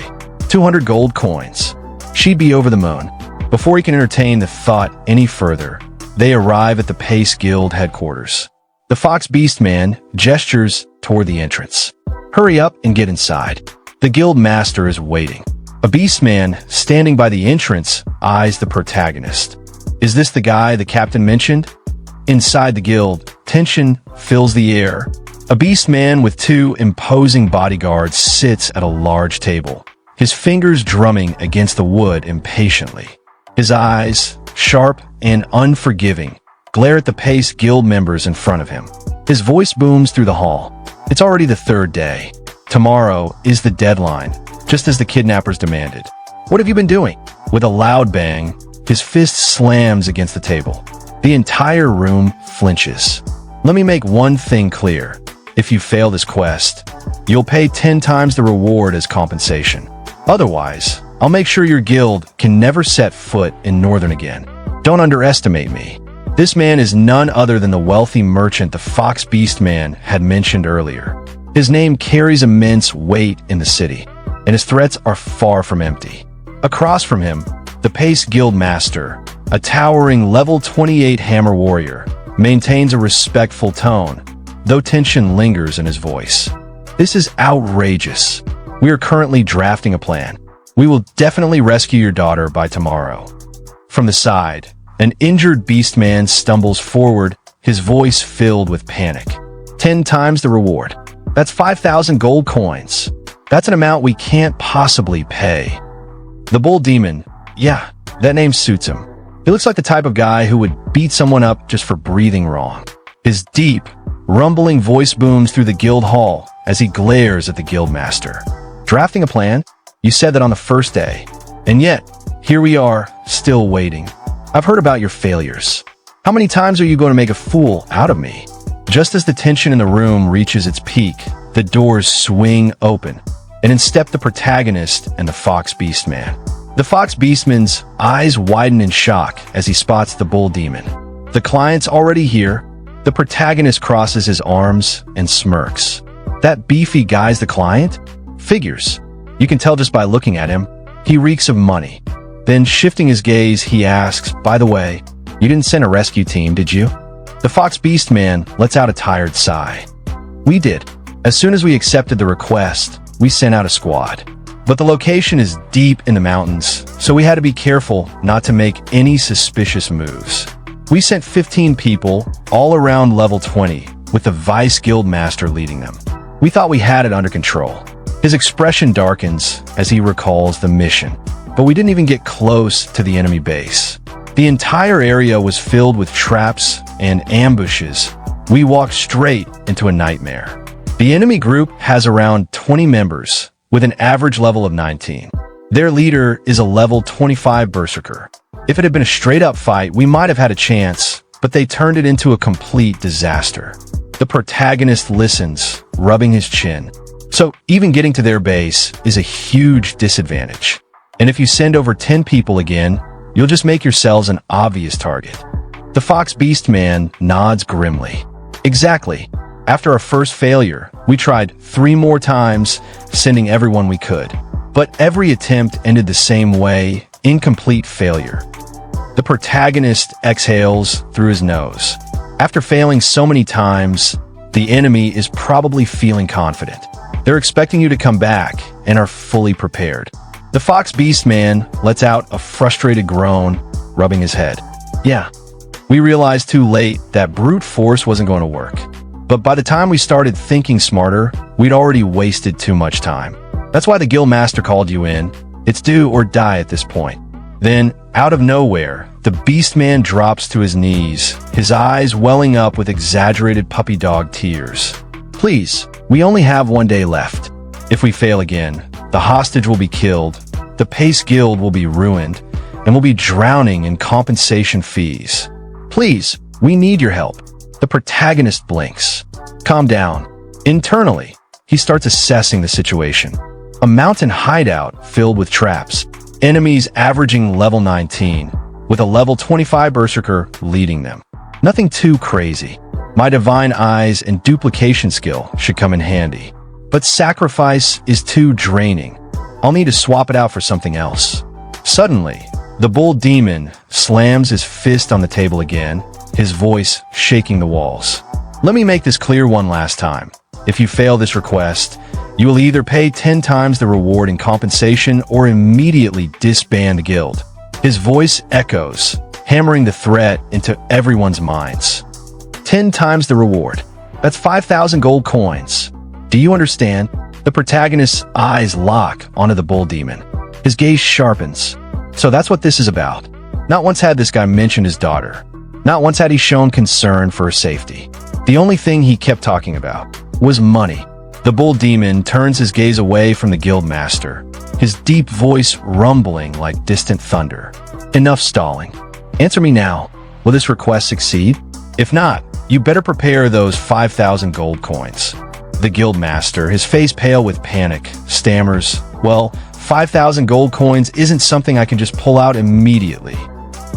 200 gold coins. She'd be over the moon. Before he can entertain the thought any further, they arrive at the Pace Guild headquarters. The Fox Beastman gestures toward the entrance. Hurry up and get inside. The guild master is waiting. A beastman standing by the entrance eyes the protagonist. Is this the guy the captain mentioned? Inside the guild, tension fills the air. A beastman with 2 imposing bodyguards sits at a large table, his fingers drumming against the wood impatiently. His eyes, sharp and unforgiving, glare at the Pace Guild members in front of him. His voice booms through the hall. It's already the 3rd day. Tomorrow is the deadline, just as the kidnappers demanded. What have you been doing? With a loud bang, his fist slams against the table. The entire room flinches. Let me make one thing clear. If you fail this quest, you'll pay 10 times the reward as compensation. Otherwise, I'll make sure your guild can never set foot in Northern again. Don't underestimate me. This man is none other than the wealthy merchant the Fox Beastman had mentioned earlier. His name carries immense weight in the city, and his threats are far from empty. Across from him, the Pace Guild Master, a towering level 28 hammer warrior, maintains a respectful tone, though tension lingers in his voice. This is outrageous. We are currently drafting a plan. We will definitely rescue your daughter by tomorrow. From the side, an injured beastman stumbles forward, his voice filled with panic. 10 times the reward. That's 5,000 gold coins. That's an amount we can't possibly pay. The bull demon, yeah, that name suits him. He looks like the type of guy who would beat someone up just for breathing wrong. His deep, rumbling voice booms through the guild hall as he glares at the guild master. Drafting a plan? You said that on the 1st day. And yet, here we are, still waiting. I've heard about your failures. How many times are you going to make a fool out of me? Just as the tension in the room reaches its peak, the doors swing open, and in step the protagonist and the Fox Beastman. The Fox Beastman's eyes widen in shock as he spots the bull demon. The client's already here. The protagonist crosses his arms and smirks. That beefy guy's the client? Figures. You can tell just by looking at him. He reeks of money. Then, shifting his gaze, he asks, by the way, you didn't send a rescue team, did you? The Fox Beastman lets out a tired sigh. We did. As soon as we accepted the request, we sent out a squad. But the location is deep in the mountains, so we had to be careful not to make any suspicious moves. We sent 15 people, all around level 20, with the Vice Guild Master leading them. We thought we had it under control. His expression darkens as he recalls the mission, but we didn't even get close to the enemy base. The entire area was filled with traps and ambushes. We walked straight into a nightmare. The enemy group has around 20 members, with an average level of 19. Their leader is a level 25 berserker. If it had been a straight-up fight, we might have had a chance, but they turned it into a complete disaster. The protagonist listens, rubbing his chin. So even getting to their base is a huge disadvantage. And if you send over 10 people again, you'll just make yourselves an obvious target. The Fox Beastman nods grimly. Exactly. After our first failure, we tried 3 more times, sending everyone we could. But every attempt ended the same way, incomplete failure. The protagonist exhales through his nose. After failing so many times, the enemy is probably feeling confident. They're expecting you to come back and are fully prepared. The Fox Beastman lets out a frustrated groan, rubbing his head. Yeah, we realized too late that brute force wasn't going to work. But by the time we started thinking smarter, we'd already wasted too much time. That's why the guild master called you in. It's do or die at this point. Then, out of nowhere, the Beastman drops to his knees, his eyes welling up with exaggerated puppy dog tears. Please, we only have 1 day left. If we fail again, the hostage will be killed, the Pace Guild will be ruined, and we'll be drowning in compensation fees. Please, we need your help. The protagonist blinks. Calm down. Internally, he starts assessing the situation. A mountain hideout filled with traps, enemies averaging level 19, with a level 25 berserker leading them. Nothing too crazy. My divine eyes and duplication skill should come in handy. But sacrifice is too draining. I'll need to swap it out for something else. Suddenly, the bull demon slams his fist on the table again, his voice shaking the walls. Let me make this clear one last time. If you fail this request, you will either pay 10 times the reward in compensation or immediately disband the guild. His voice echoes, hammering the threat into everyone's minds. 10 times the reward. That's 5,000 gold coins. Do you understand? The protagonist's eyes lock onto the bull demon. His gaze sharpens. So that's what this is about. Not once had this guy mentioned his daughter. Not once had he shown concern for her safety. The only thing he kept talking about was money. The bull demon turns his gaze away from the guild master, his deep voice rumbling like distant thunder. Enough stalling. Answer me now. Will this request succeed? If not, you better prepare those 5,000 gold coins. The guild master, his face pale with panic, stammers, well, 5,000 gold coins isn't something I can just pull out immediately.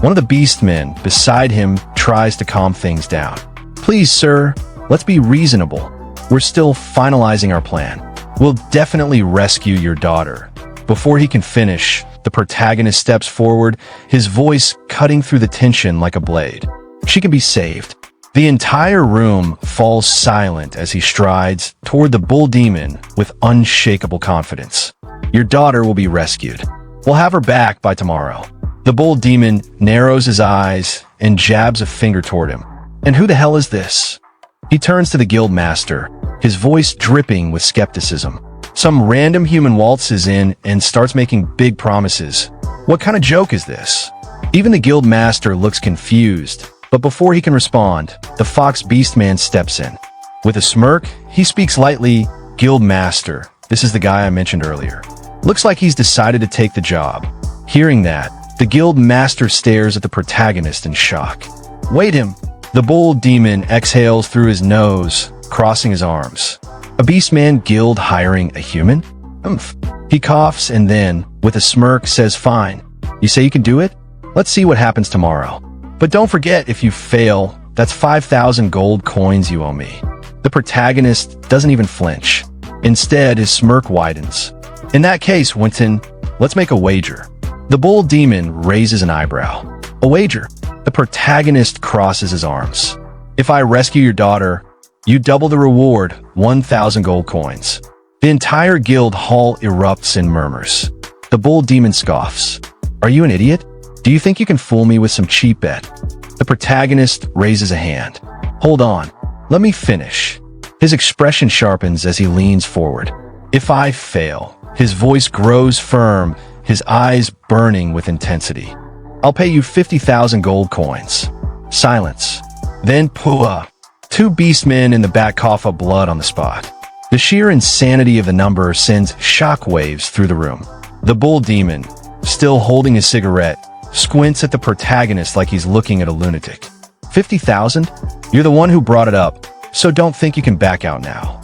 One of the beastmen beside him tries to calm things down. Please, sir, let's be reasonable. We're still finalizing our plan. We'll definitely rescue your daughter. Before he can finish, the protagonist steps forward, his voice cutting through the tension like a blade. She can be saved. The entire room falls silent as he strides toward the bull demon with unshakable confidence. Your daughter will be rescued. We'll have her back by tomorrow. The bull demon narrows his eyes and jabs a finger toward him. And who the hell is this? He turns to the guild master, his voice dripping with skepticism. Some random human waltzes in and starts making big promises. What kind of joke is this? Even the guild master looks confused, but before he can respond, the fox beastman steps in. With a smirk, he speaks lightly, "Guild master, this is the guy I mentioned earlier. Looks like he's decided to take the job." Hearing that, the guild master stares at the protagonist in shock. "Wait him!" The bull demon exhales through his nose, crossing his arms. A beastman guild hiring a human? Umph. He coughs and then, with a smirk, says, "Fine. You say you can do it? Let's see what happens tomorrow. But don't forget, if you fail, that's 5,000 gold coins you owe me." The protagonist doesn't even flinch. Instead, his smirk widens. "In that case, Winton, let's make a wager." The bull demon raises an eyebrow. "A wager?" The protagonist crosses his arms. "If I rescue your daughter, you double the reward, 1,000 gold coins." The entire guild hall erupts in murmurs. The bull demon scoffs. "Are you an idiot? Do you think you can fool me with some cheap bet?" The protagonist raises a hand. "Hold on. Let me finish." His expression sharpens as he leans forward. "If I fail," his voice grows firm, his eyes burning with intensity, "I'll pay you 50,000 gold coins." Silence. Then Pua. Two beastmen in the back cough up blood on the spot. The sheer insanity of the number sends shockwaves through the room. The bull demon, still holding his cigarette, squints at the protagonist like he's looking at a lunatic. 50,000? You're the one who brought it up, so don't think you can back out now.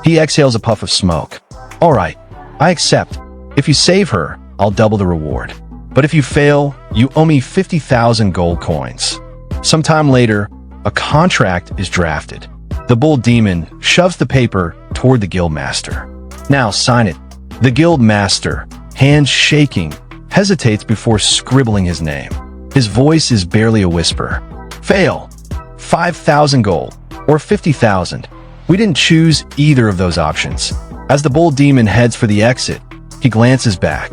He exhales a puff of smoke. "All right, I accept. If you save her, I'll double the reward. But if you fail, you owe me 50,000 gold coins." Sometime later, a contract is drafted. The bull demon shoves the paper toward the guild master. "Now sign it." The guild master, hands shaking, hesitates before scribbling his name. His voice is barely a whisper. "Fail. 5,000 gold, or 50,000. We didn't choose either of those options." As the bull demon heads for the exit, he glances back.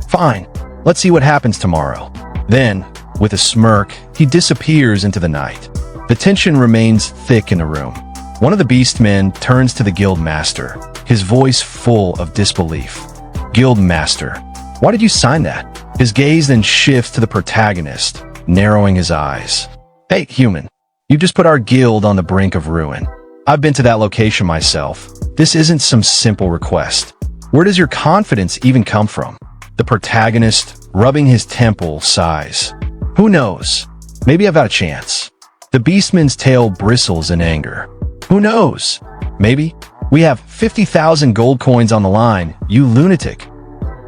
"Fine. Let's see what happens tomorrow." Then, with a smirk, he disappears into the night. The tension remains thick in the room. One of the beastmen turns to the guild master, his voice full of disbelief. "Guild master, why did you sign that?" His gaze then shifts to the protagonist, narrowing his eyes. "Hey, human, you just put our guild on the brink of ruin. I've been to that location myself. This isn't some simple request. Where does your confidence even come from?" The protagonist rubbing his temple, sighs. Who knows? Maybe I've got a chance. The beastman's tail bristles in anger. Who knows? Maybe. We have 50,000 gold coins on the line, you lunatic.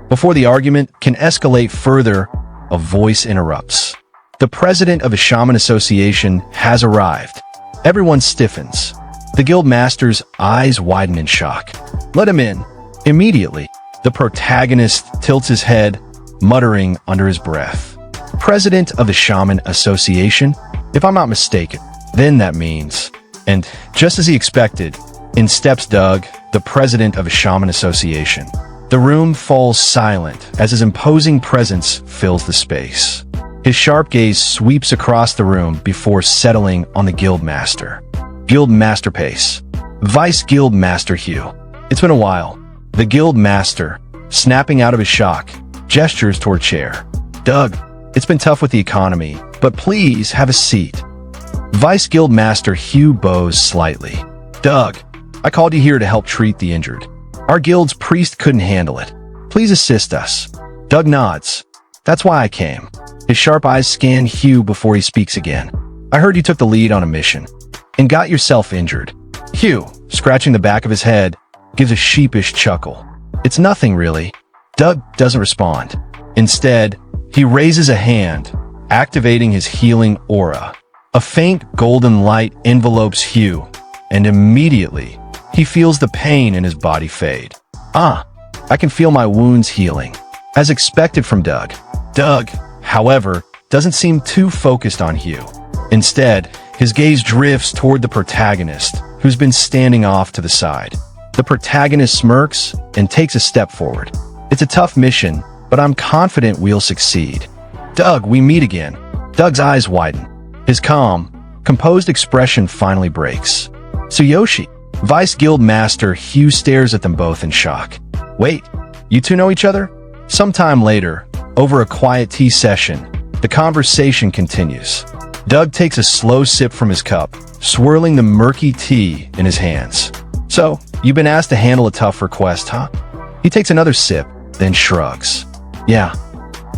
Before the argument can escalate further, a voice interrupts. The president of the Shaman Association has arrived. Everyone stiffens. The guild master's eyes widen in shock. Let him in. Immediately, the protagonist tilts his head, muttering under his breath. President of the Shaman Association? If I'm not mistaken, then that means... And just as he expected, in steps Doug, the president of the Shaman Association. The room falls silent as his imposing presence fills the space. His sharp gaze sweeps across the room before settling on the guild master. Guild Master Pace. Vice Guild Master Hugh. It's been a while. The guild master, snapping out of his shock, gestures toward chair. Doug, it's been tough with the economy, but please have a seat. Vice Guild Master Hugh bows slightly. Doug, I called you here to help treat the injured. Our guild's priest couldn't handle it. Please assist us. Doug nods. That's why I came. His sharp eyes scan Hugh before he speaks again. I heard you took the lead on a mission and got yourself injured. Hugh, scratching the back of his head, gives a sheepish chuckle. It's nothing really. Doug doesn't respond. Instead, he raises a hand, activating his healing aura. A faint golden light envelopes Hugh, and immediately, he feels the pain in his body fade. Ah, I can feel my wounds healing. As expected from Doug. Doug, however, doesn't seem too focused on Hugh. Instead, his gaze drifts toward the protagonist, who's been standing off to the side. The protagonist smirks and takes a step forward. It's a tough mission, but I'm confident we'll succeed. Doug, we meet again. Doug's eyes widen. His calm, composed expression finally breaks. Tsuyoshi, Vice Guild Master Hugh stares at them both in shock. Wait, you two know each other? Sometime later, over a quiet tea session, the conversation continues. Doug takes a slow sip from his cup, swirling the murky tea in his hands. So, you've been asked to handle a tough request, huh? He takes another sip, then shrugs. Yeah,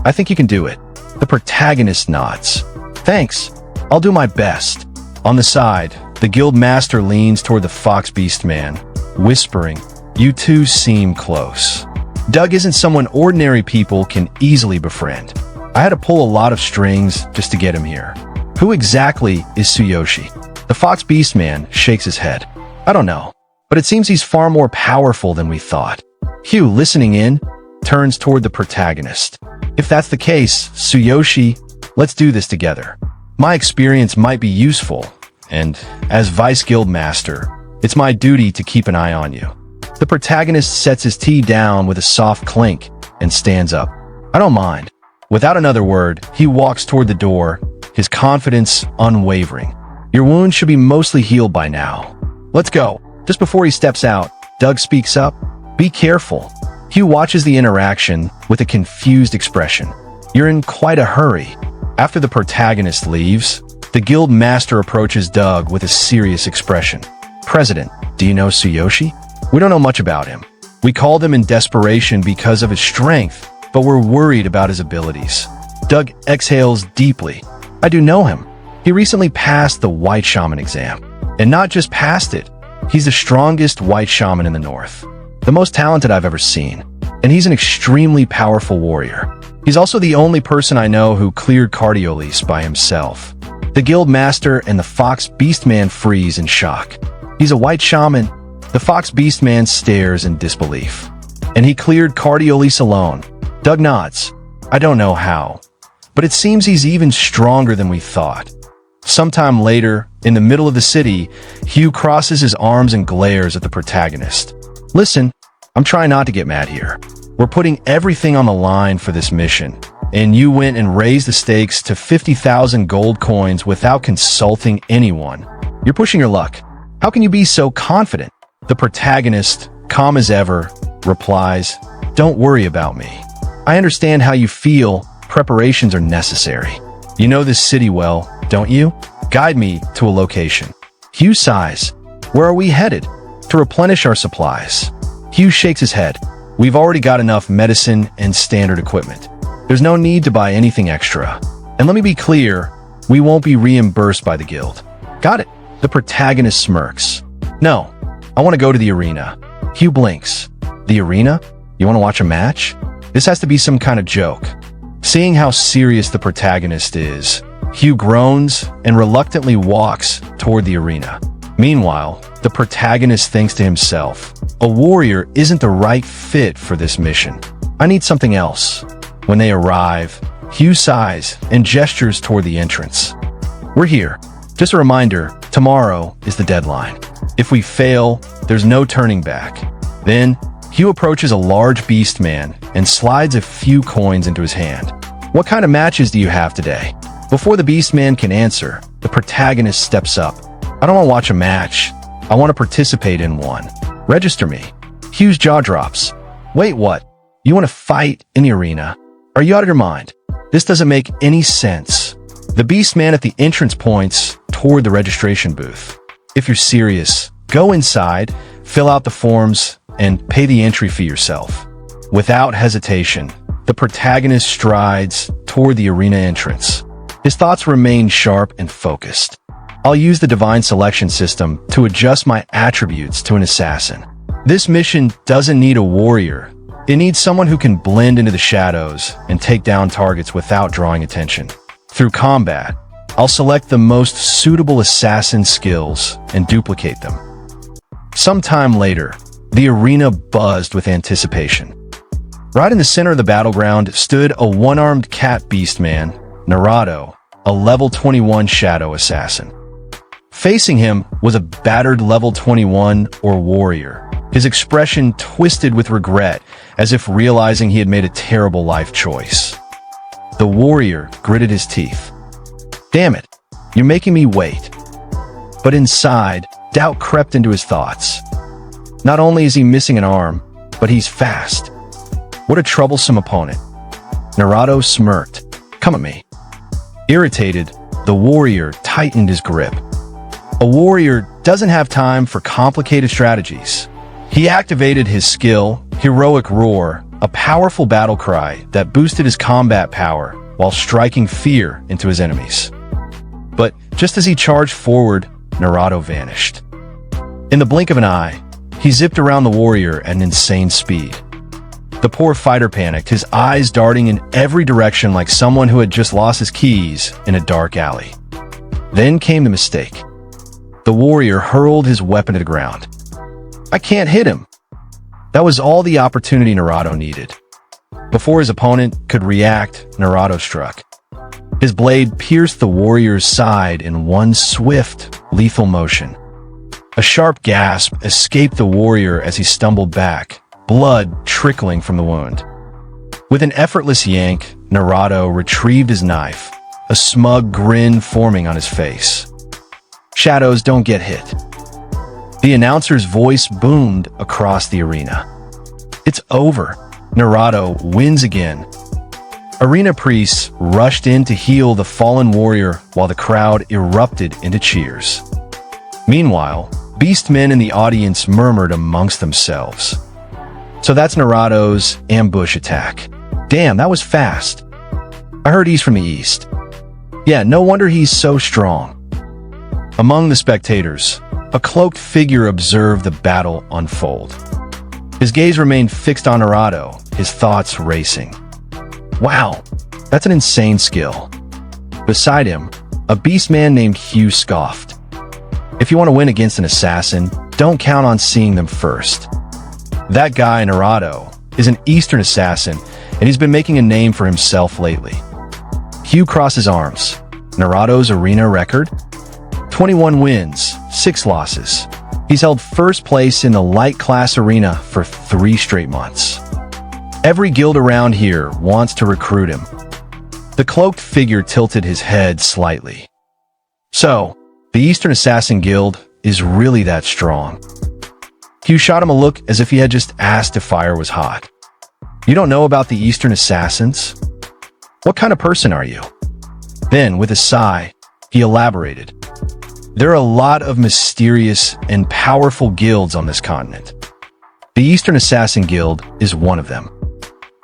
I think you can do it. The protagonist nods. Thanks, I'll do my best. On the side, the guild master leans toward the fox beastman, whispering, You two seem close. Doug isn't someone ordinary people can easily befriend. I had to pull a lot of strings just to get him here. Who exactly is Tsuyoshi? The fox beastman shakes his head. I don't know, but it seems he's far more powerful than we thought. Hugh, listening in, turns toward the protagonist. If that's the case, Tsuyoshi, let's do this together. My experience might be useful, and as Vice Guild Master, it's my duty to keep an eye on you. The protagonist sets his tea down with a soft clink and stands up. I don't mind. Without another word, he walks toward the door, his confidence unwavering. Your wound should be mostly healed by now. Let's go. Just before he steps out, Doug speaks up. Be careful. Hugh watches the interaction with a confused expression. You're in quite a hurry. After the protagonist leaves, the guild master approaches Doug with a serious expression. President, do you know Tsuyoshi? We don't know much about him. We called him in desperation because of his strength, but we're worried about his abilities. Doug exhales deeply. I do know him. He recently passed the White Shaman exam. And not just passed it, he's the strongest White Shaman in the North. The most talented I've ever seen. And he's an extremely powerful warrior. He's also the only person I know who cleared Cardiolise by himself. The guild master and the fox beastman freeze in shock. He's a White Shaman. The fox beastman stares in disbelief. And he cleared Cardiolise alone. Doug nods. I don't know how, but it seems he's even stronger than we thought. Sometime later, in the middle of the city, Hugh crosses his arms and glares at the protagonist. Listen, I'm trying not to get mad here. We're putting everything on the line for this mission, and you went and raised the stakes to 50,000 gold coins without consulting anyone. You're pushing your luck. How can you be so confident? The protagonist, calm as ever, replies, Don't worry about me. I understand how you feel. Preparations are necessary. You know this city well, don't you? Guide me to a location. Hugh sighs. Where are we headed? To replenish our supplies. Hugh shakes his head. We've already got enough medicine and standard equipment. There's no need to buy anything extra. And let me be clear, we won't be reimbursed by the guild. Got it. The protagonist smirks. No, I want to go to the arena. Hugh blinks. The arena? You want to watch a match? This has to be some kind of joke. Seeing how serious the protagonist is, Hugh groans and reluctantly walks toward the arena. Meanwhile, the protagonist thinks to himself, a warrior isn't the right fit for this mission. I need something else. When they arrive, Hugh sighs and gestures toward the entrance. We're here. Just a reminder, tomorrow is the deadline. If we fail, there's no turning back. Then, Hugh approaches a large beastman and slides a few coins into his hand. What kind of matches do you have today? Before the beastman can answer, the protagonist steps up. I don't want to watch a match. I want to participate in one. Register me. Hugh's jaw drops. Wait, what? You want to fight in the arena? Are you out of your mind? This doesn't make any sense. The beastman at the entrance points toward the registration booth. If you're serious, go inside, fill out the forms, and pay the entry fee yourself. Without hesitation, the protagonist strides toward the arena entrance. His thoughts remain sharp and focused. I'll use the divine selection system to adjust my attributes to an assassin. This mission doesn't need a warrior. It needs someone who can blend into the shadows and take down targets without drawing attention. Through combat, I'll select the most suitable assassin skills and duplicate them. Sometime later, the arena buzzed with anticipation. Right in the center of the battleground stood a one-armed cat beastman, Naruto, a level 21 shadow assassin. Facing him was a battered level 21 or warrior, his expression twisted with regret as if realizing he had made a terrible life choice. The warrior gritted his teeth. Damn it, you're making me wait. But inside, doubt crept into his thoughts. Not only is he missing an arm, but he's fast. What a troublesome opponent. Naruto smirked. Come at me. Irritated, the warrior tightened his grip. A warrior doesn't have time for complicated strategies. He activated his skill, Heroic Roar, a powerful battle cry that boosted his combat power while striking fear into his enemies. But just as he charged forward, Naruto vanished. In the blink of an eye, he zipped around the warrior at an insane speed. The poor fighter panicked, his eyes darting in every direction like someone who had just lost his keys in a dark alley. Then came the mistake. The warrior hurled his weapon to the ground. I can't hit him. That was all the opportunity Naruto needed. Before his opponent could react, Naruto struck. His blade pierced the warrior's side in one swift, lethal motion. A sharp gasp escaped the warrior as he stumbled back, blood trickling from the wound. With an effortless yank, Naruto retrieved his knife, a smug grin forming on his face. Shadows don't get hit. The announcer's voice boomed across the arena. It's over. Naruto wins again. Arena priests rushed in to heal the fallen warrior while the crowd erupted into cheers. Meanwhile, beastmen in the audience murmured amongst themselves. So that's Naruto's ambush attack. Damn, that was fast. I heard he's from the east. Yeah, no wonder he's so strong. Among the spectators, a cloaked figure observed the battle unfold. His gaze remained fixed on Naruto, his thoughts racing. Wow, that's an insane skill. Beside him, a beastman named Hugh scoffed. If you want to win against an assassin, don't count on seeing them first. That guy, Naruto, is an Eastern assassin, and he's been making a name for himself lately. Hugh crossed his arms. Naruto's arena record? 21 wins, 6 losses. He's held first place in the light class arena for 3 straight months. Every guild around here wants to recruit him. The cloaked figure tilted his head slightly. So, the Eastern Assassin Guild is really that strong. Hugh shot him a look as if he had just asked if fire was hot. You don't know about the Eastern Assassins? What kind of person are you? Then, with a sigh, he elaborated. There are a lot of mysterious and powerful guilds on this continent. The Eastern Assassin Guild is one of them.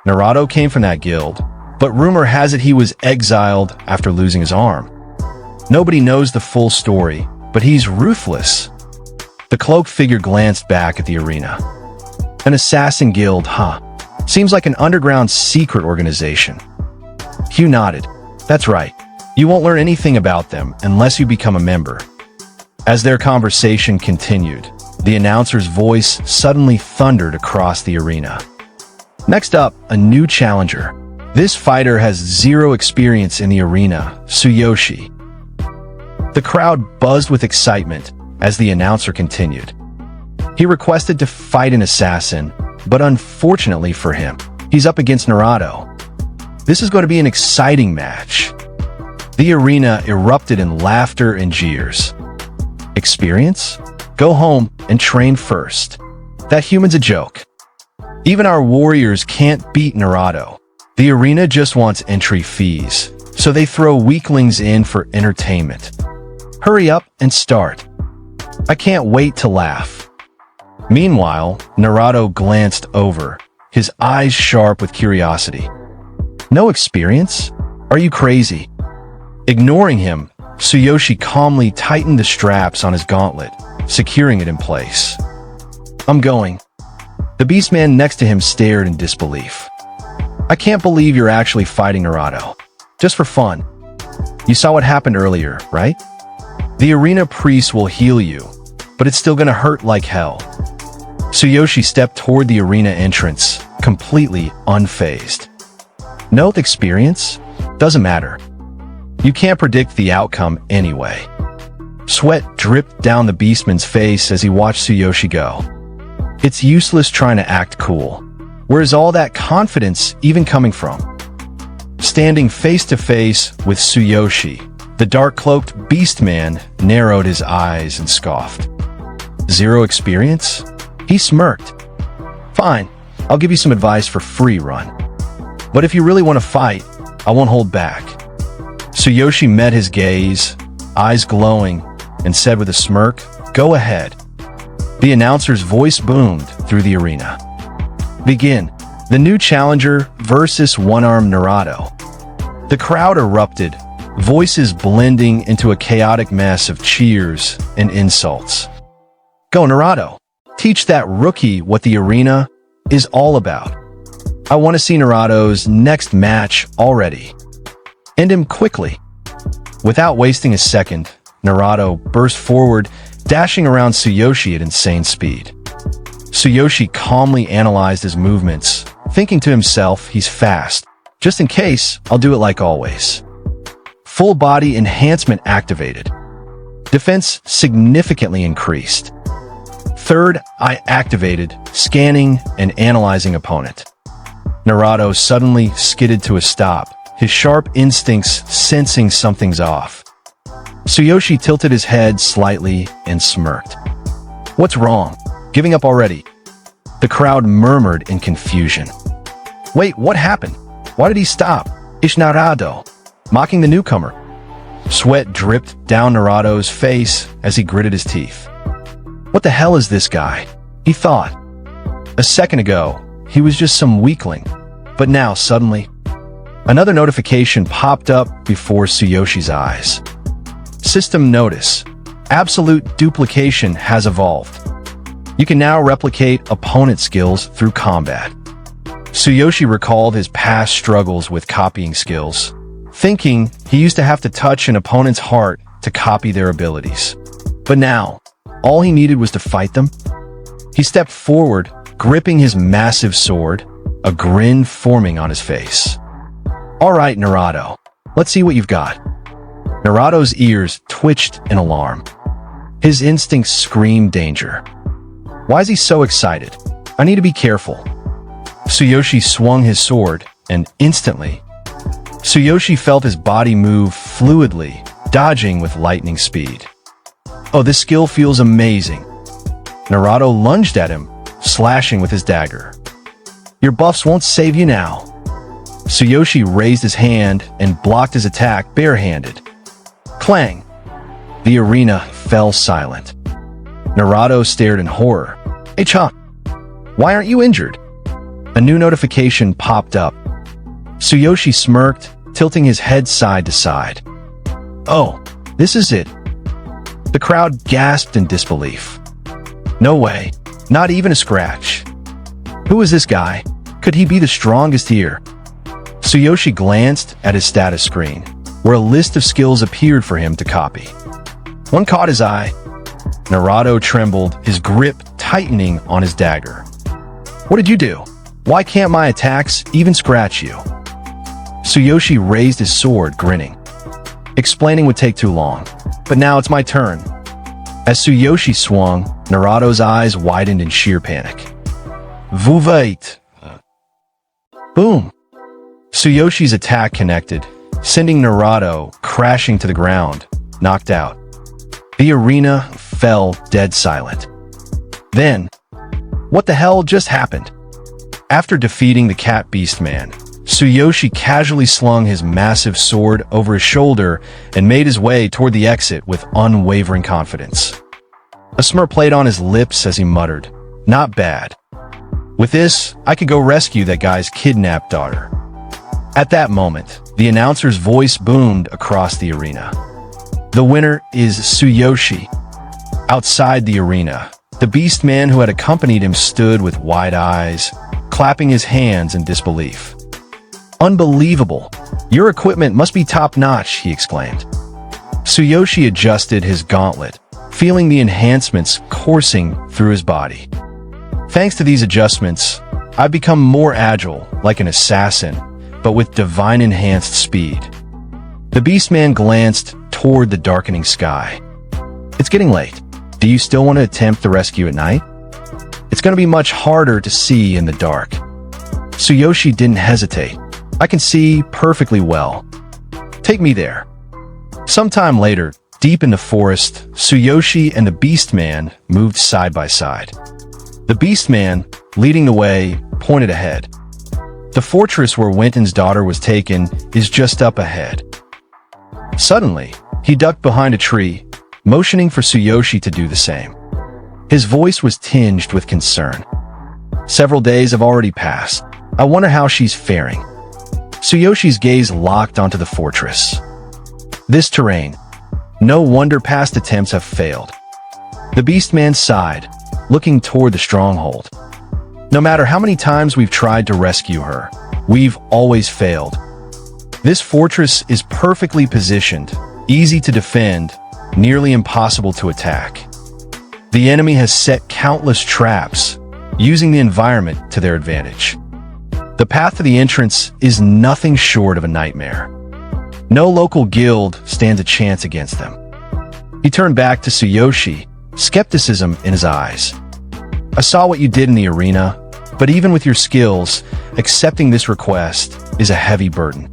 Naruto came from that guild, but rumor has it he was exiled after losing his arm. Nobody knows the full story, but he's ruthless. The cloaked figure glanced back at the arena. An assassin guild, huh? Seems like an underground secret organization. Hugh nodded. That's right. You won't learn anything about them unless you become a member. As their conversation continued, the announcer's voice suddenly thundered across the arena. Next up, a new challenger. This fighter has zero experience in the arena, Tsuyoshi. The crowd buzzed with excitement as the announcer continued. He requested to fight an assassin, but unfortunately for him, he's up against Naruto. This is going to be an exciting match. The arena erupted in laughter and jeers. Experience? Go home and train first. That human's a joke. Even our warriors can't beat Naruto. The arena just wants entry fees, so they throw weaklings in for entertainment. Hurry up and start. I can't wait to laugh. Meanwhile, Naruto glanced over, his eyes sharp with curiosity. No experience? Are you crazy? Ignoring him, Tsuyoshi calmly tightened the straps on his gauntlet, securing it in place. I'm going. The beastman next to him stared in disbelief. I can't believe you're actually fighting Naruto. Just for fun. You saw what happened earlier, right? The arena priest will heal you, but it's still gonna hurt like hell. Tsuyoshi stepped toward the arena entrance, completely unfazed. No experience? Doesn't matter. You can't predict the outcome anyway. Sweat dripped down the beastman's face as he watched Tsuyoshi go. It's useless trying to act cool. Where's all that confidence even coming from? Standing face to face with Tsuyoshi, the dark-cloaked beastman narrowed his eyes and scoffed. Zero experience? He smirked. Fine, I'll give you some advice for free, Run. But if you really want to fight, I won't hold back. Tsuyoshi met his gaze, eyes glowing, and said with a smirk, Go ahead. The announcer's voice boomed through the arena. Begin. The new challenger versus one-armed Naruto. The crowd erupted, voices blending into a chaotic mess of cheers and insults. Go, Naruto. Teach that rookie what the arena is all about. I want to see Naruto's next match already. End him quickly. Without wasting a second, Naruto burst forward, dashing around Tsuyoshi at insane speed. Tsuyoshi calmly analyzed his movements, thinking to himself, he's fast. Just in case, I'll do it like always. Full body enhancement activated. Defense significantly increased. Third eye activated, scanning and analyzing opponent. Naruto suddenly skidded to a stop, his sharp instincts sensing something's off. Tsuyoshi tilted his head slightly and smirked. What's wrong? Giving up already? The crowd murmured in confusion. Wait, what happened? Why did he stop? It's Naruto, mocking the newcomer. Sweat dripped down Naruto's face as he gritted his teeth. What the hell is this guy? He thought. A second ago, he was just some weakling. But now, suddenly, another notification popped up before Tsuyoshi's eyes. System notice. Absolute duplication has evolved. You can now replicate opponent skills through combat. Tsuyoshi recalled his past struggles with copying skills, thinking he used to have to touch an opponent's heart to copy their abilities. But now, all he needed was to fight them. He stepped forward, gripping his massive sword, a grin forming on his face. All right, Naruto, let's see what you've got. Naruto's ears twitched in alarm. His instincts screamed danger. Why is he so excited? I need to be careful. Tsuyoshi swung his sword, and instantly, Tsuyoshi felt his body move fluidly, dodging with lightning speed. Oh, this skill feels amazing. Naruto lunged at him, slashing with his dagger. Your buffs won't save you now. Tsuyoshi raised his hand and blocked his attack barehanded. Clang! The arena fell silent. Naruto stared in horror. Hey, Cha, why aren't you injured? A new notification popped up. Tsuyoshi smirked, tilting his head side to side. "Oh, this is it." The crowd gasped in disbelief. "No way. Not even a scratch. Who is this guy? Could he be the strongest here?" Tsuyoshi glanced at his status screen, where a list of skills appeared for him to copy. One caught his eye. Naruto trembled, his grip tightening on his dagger. "What did you do? Why can't my attacks even scratch you?" Tsuyoshi raised his sword, grinning. Explaining would take too long, but now it's my turn. As Tsuyoshi swung, Naruto's eyes widened in sheer panic. "Vous wait." Boom! Tsuyoshi's attack connected, sending Naruto crashing to the ground, knocked out. The arena fell dead silent. Then, what the hell just happened? After defeating the cat beastman, Tsuyoshi casually slung his massive sword over his shoulder and made his way toward the exit with unwavering confidence. A smirk played on his lips as he muttered, "Not bad. With this, I could go rescue that guy's kidnapped daughter." At that moment, the announcer's voice boomed across the arena. "The winner is Tsuyoshi." Outside the arena, the beastman who had accompanied him stood with wide eyes, clapping his hands in disbelief. "Unbelievable! Your equipment must be top-notch," he exclaimed. Tsuyoshi adjusted his gauntlet, feeling the enhancements coursing through his body. "Thanks to these adjustments, I've become more agile, like an assassin, but with divine enhanced speed." The beastman glanced toward the darkening sky. "It's getting late. Do you still want to attempt the rescue at night? It's going to be much harder to see in the dark." Tsuyoshi didn't hesitate. "I can see perfectly well. Take me there." Sometime later, deep in the forest, Tsuyoshi and the beastman moved side by side. The beastman, leading the way, pointed ahead. The fortress where Winton's daughter was taken is just up ahead. Suddenly, he ducked behind a tree, motioning for Tsuyoshi to do the same. His voice was tinged with concern. "Several days have already passed. I wonder how she's faring." Tsuyoshi's gaze locked onto the fortress. This terrain. No wonder past attempts have failed. The beastman sighed, looking toward the stronghold. "No matter how many times we've tried to rescue her, we've always failed. This fortress is perfectly positioned, easy to defend, nearly impossible to attack. The enemy has set countless traps, using the environment to their advantage. The path to the entrance is nothing short of a nightmare. No local guild stands a chance against them." He turned back to Tsuyoshi, skepticism in his eyes. "I saw what you did in the arena, but even with your skills, accepting this request is a heavy burden.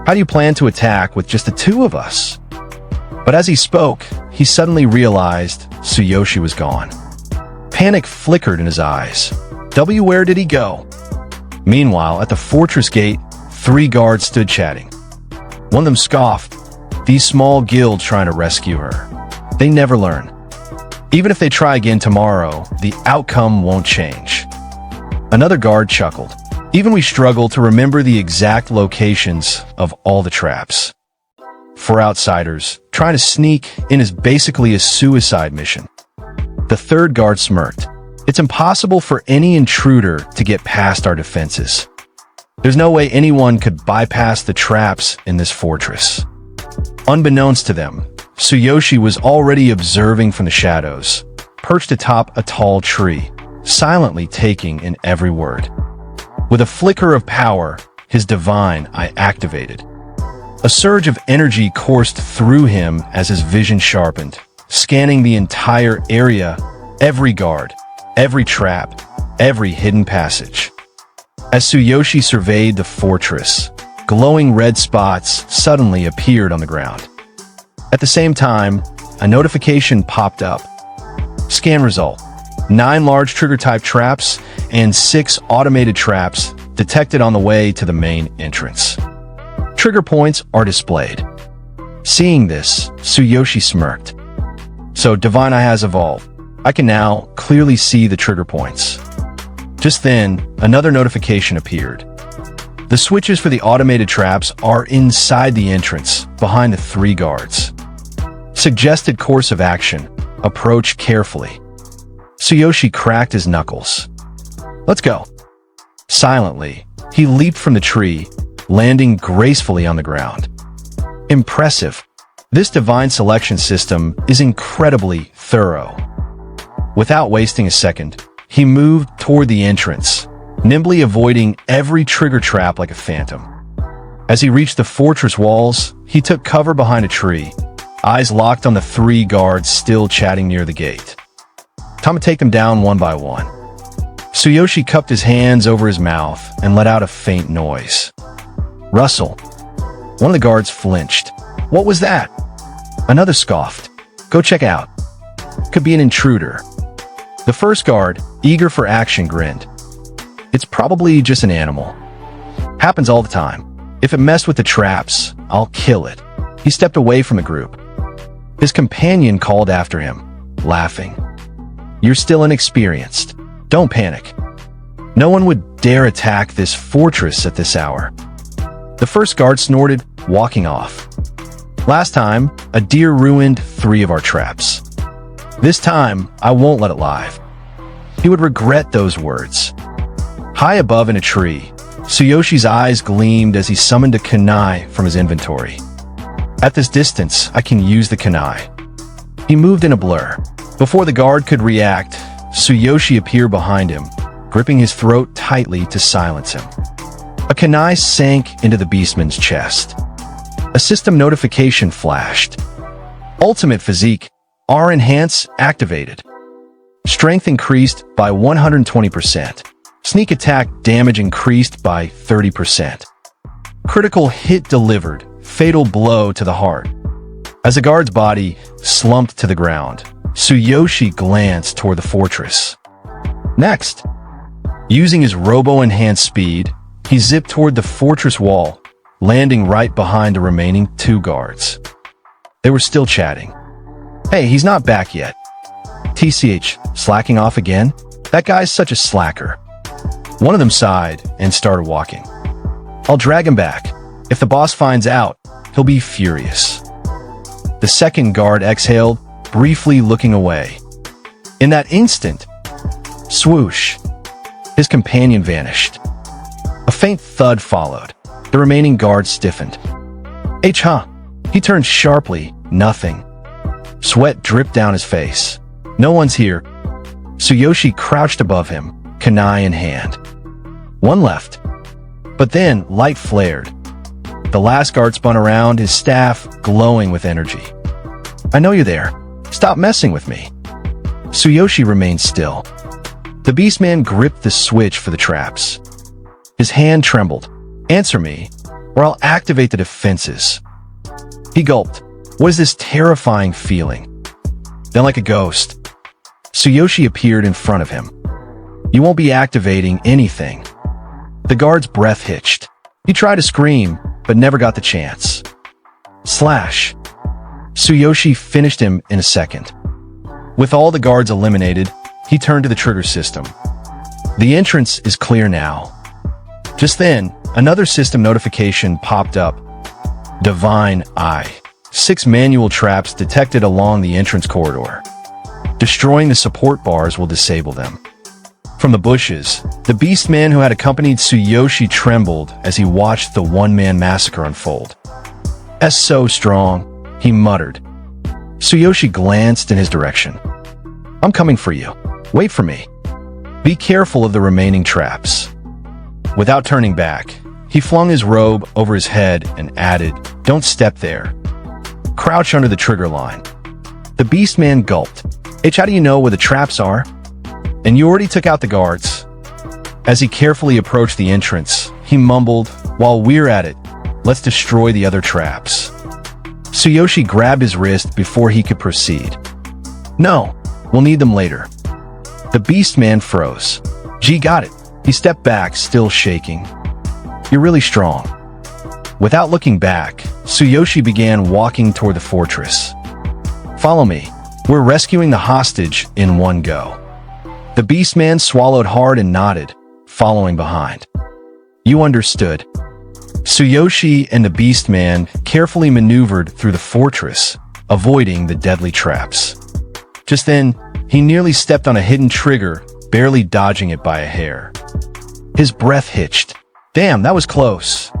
How do you plan to attack with just the two of us?" But as he spoke, he suddenly realized Tsuyoshi was gone. Panic flickered in his eyes. Where did he go? Meanwhile, at the fortress gate, 3 guards stood chatting. One of them scoffed. "These small guilds trying to rescue her. They never learn. Even if they try again tomorrow, the outcome won't change." Another guard chuckled. "Even we struggle to remember the exact locations of all the traps. For outsiders, trying to sneak in is basically a suicide mission." The third guard smirked. "It's impossible for any intruder to get past our defenses. There's no way anyone could bypass the traps in this fortress." Unbeknownst to them, Tsuyoshi was already observing from the shadows, perched atop a tall tree, silently taking in every word. With a flicker of power, his divine eye activated. A surge of energy coursed through him as his vision sharpened, scanning the entire area, every guard, every trap, every hidden passage. As Tsuyoshi surveyed the fortress, glowing red spots suddenly appeared on the ground. At the same time, a notification popped up. Scan result: 9 large trigger-type traps and 6 automated traps detected on the way to the main entrance. Trigger points are displayed. Seeing this, Tsuyoshi smirked. "So Divine Eye has evolved. I can now clearly see the trigger points." Just then, another notification appeared. The switches for the automated traps are inside the entrance, behind the 3 guards. Suggested course of action. Approach carefully. Tsuyoshi cracked his knuckles. Let's go. Silently, he leaped from the tree, landing gracefully on the ground. Impressive. This divine selection system is incredibly thorough. Without wasting a second, he moved toward the entrance, nimbly avoiding every trigger trap like a phantom. As he reached the fortress walls, he took cover behind a tree, eyes locked on the 3 guards still chatting near the gate. Time to take them down one by one. Tsuyoshi cupped his hands over his mouth and let out a faint noise. Rustle. One of the guards flinched. What was that? Another scoffed. Go check out. Could be an intruder. The first guard, eager for action, grinned. It's probably just an animal. Happens all the time. If it messed with the traps, I'll kill it. He stepped away from the group. His companion called after him, laughing. You're still inexperienced. Don't panic. No one would dare attack this fortress at this hour. The first guard snorted, walking off. Last time, a deer ruined 3 of our traps. This time, I won't let it live. He would regret those words. High above in a tree, Tsuyoshi's eyes gleamed as he summoned a kunai from his inventory. At this distance, I can use the kunai. He moved in a blur. Before the guard could react, Tsuyoshi appeared behind him, gripping his throat tightly to silence him. A kunai sank into the beastman's chest. A system notification flashed. Ultimate Physique, R Enhance activated. Strength increased by 120%. Sneak attack damage increased by 30%. Critical hit delivered, fatal blow to the heart. As the guard's body slumped to the ground, Tsuyoshi glanced toward the fortress. Next, using his robo-enhanced speed, he zipped toward the fortress wall, landing right behind the remaining 2 guards. They were still chatting. Hey, he's not back yet. TCH, slacking off again? That guy's such a slacker. One of them sighed and started walking. I'll drag him back. If the boss finds out, he'll be furious. The second guard exhaled, briefly looking away. In that instant, swoosh, his companion vanished. A faint thud followed. The remaining guard stiffened. Huh? He turned sharply, nothing. Sweat dripped down his face. No one's here. Tsuyoshi crouched above him, kunai in hand. One left. But then, light flared. The last guard spun around, his staff glowing with energy. I know you're there. Stop messing with me. Tsuyoshi remained still. The beastman gripped the switch for the traps. His hand trembled. Answer me, or I'll activate the defenses. He gulped. What is this terrifying feeling? Then like a ghost, Tsuyoshi appeared in front of him. You won't be activating anything. The guard's breath hitched. He tried to scream, but never got the chance. Slash. Tsuyoshi finished him in a second. With all the guards eliminated, he turned to the trigger system. The entrance is clear now. Just then, another system notification popped up. Divine Eye. 6 manual traps detected along the entrance corridor. Destroying the support bars will disable them. From the bushes, the beastman who had accompanied Tsuyoshi trembled as he watched the one-man massacre unfold. "That's so strong," he muttered. Tsuyoshi glanced in his direction. "I'm coming for you. Wait for me. Be careful of the remaining traps." Without turning back, he flung his robe over his head and added, "Don't step there. Crouch under the trigger line." The beastman gulped. How do you know where the traps are? And you already took out the guards. As he carefully approached the entrance, he mumbled, "While we're at it, let's destroy the other traps." Tsuyoshi grabbed his wrist before he could proceed. "No, we'll need them later." The beastman froze. G got it. He stepped back, still shaking. "You're really strong." Without looking back, Tsuyoshi began walking toward the fortress. "Follow me. We're rescuing the hostage in one go." The beastman swallowed hard and nodded, following behind. You understood. Tsuyoshi and the beastman carefully maneuvered through the fortress, avoiding the deadly traps. Just then, he nearly stepped on a hidden trigger, barely dodging it by a hair. His breath hitched. Damn, that was close.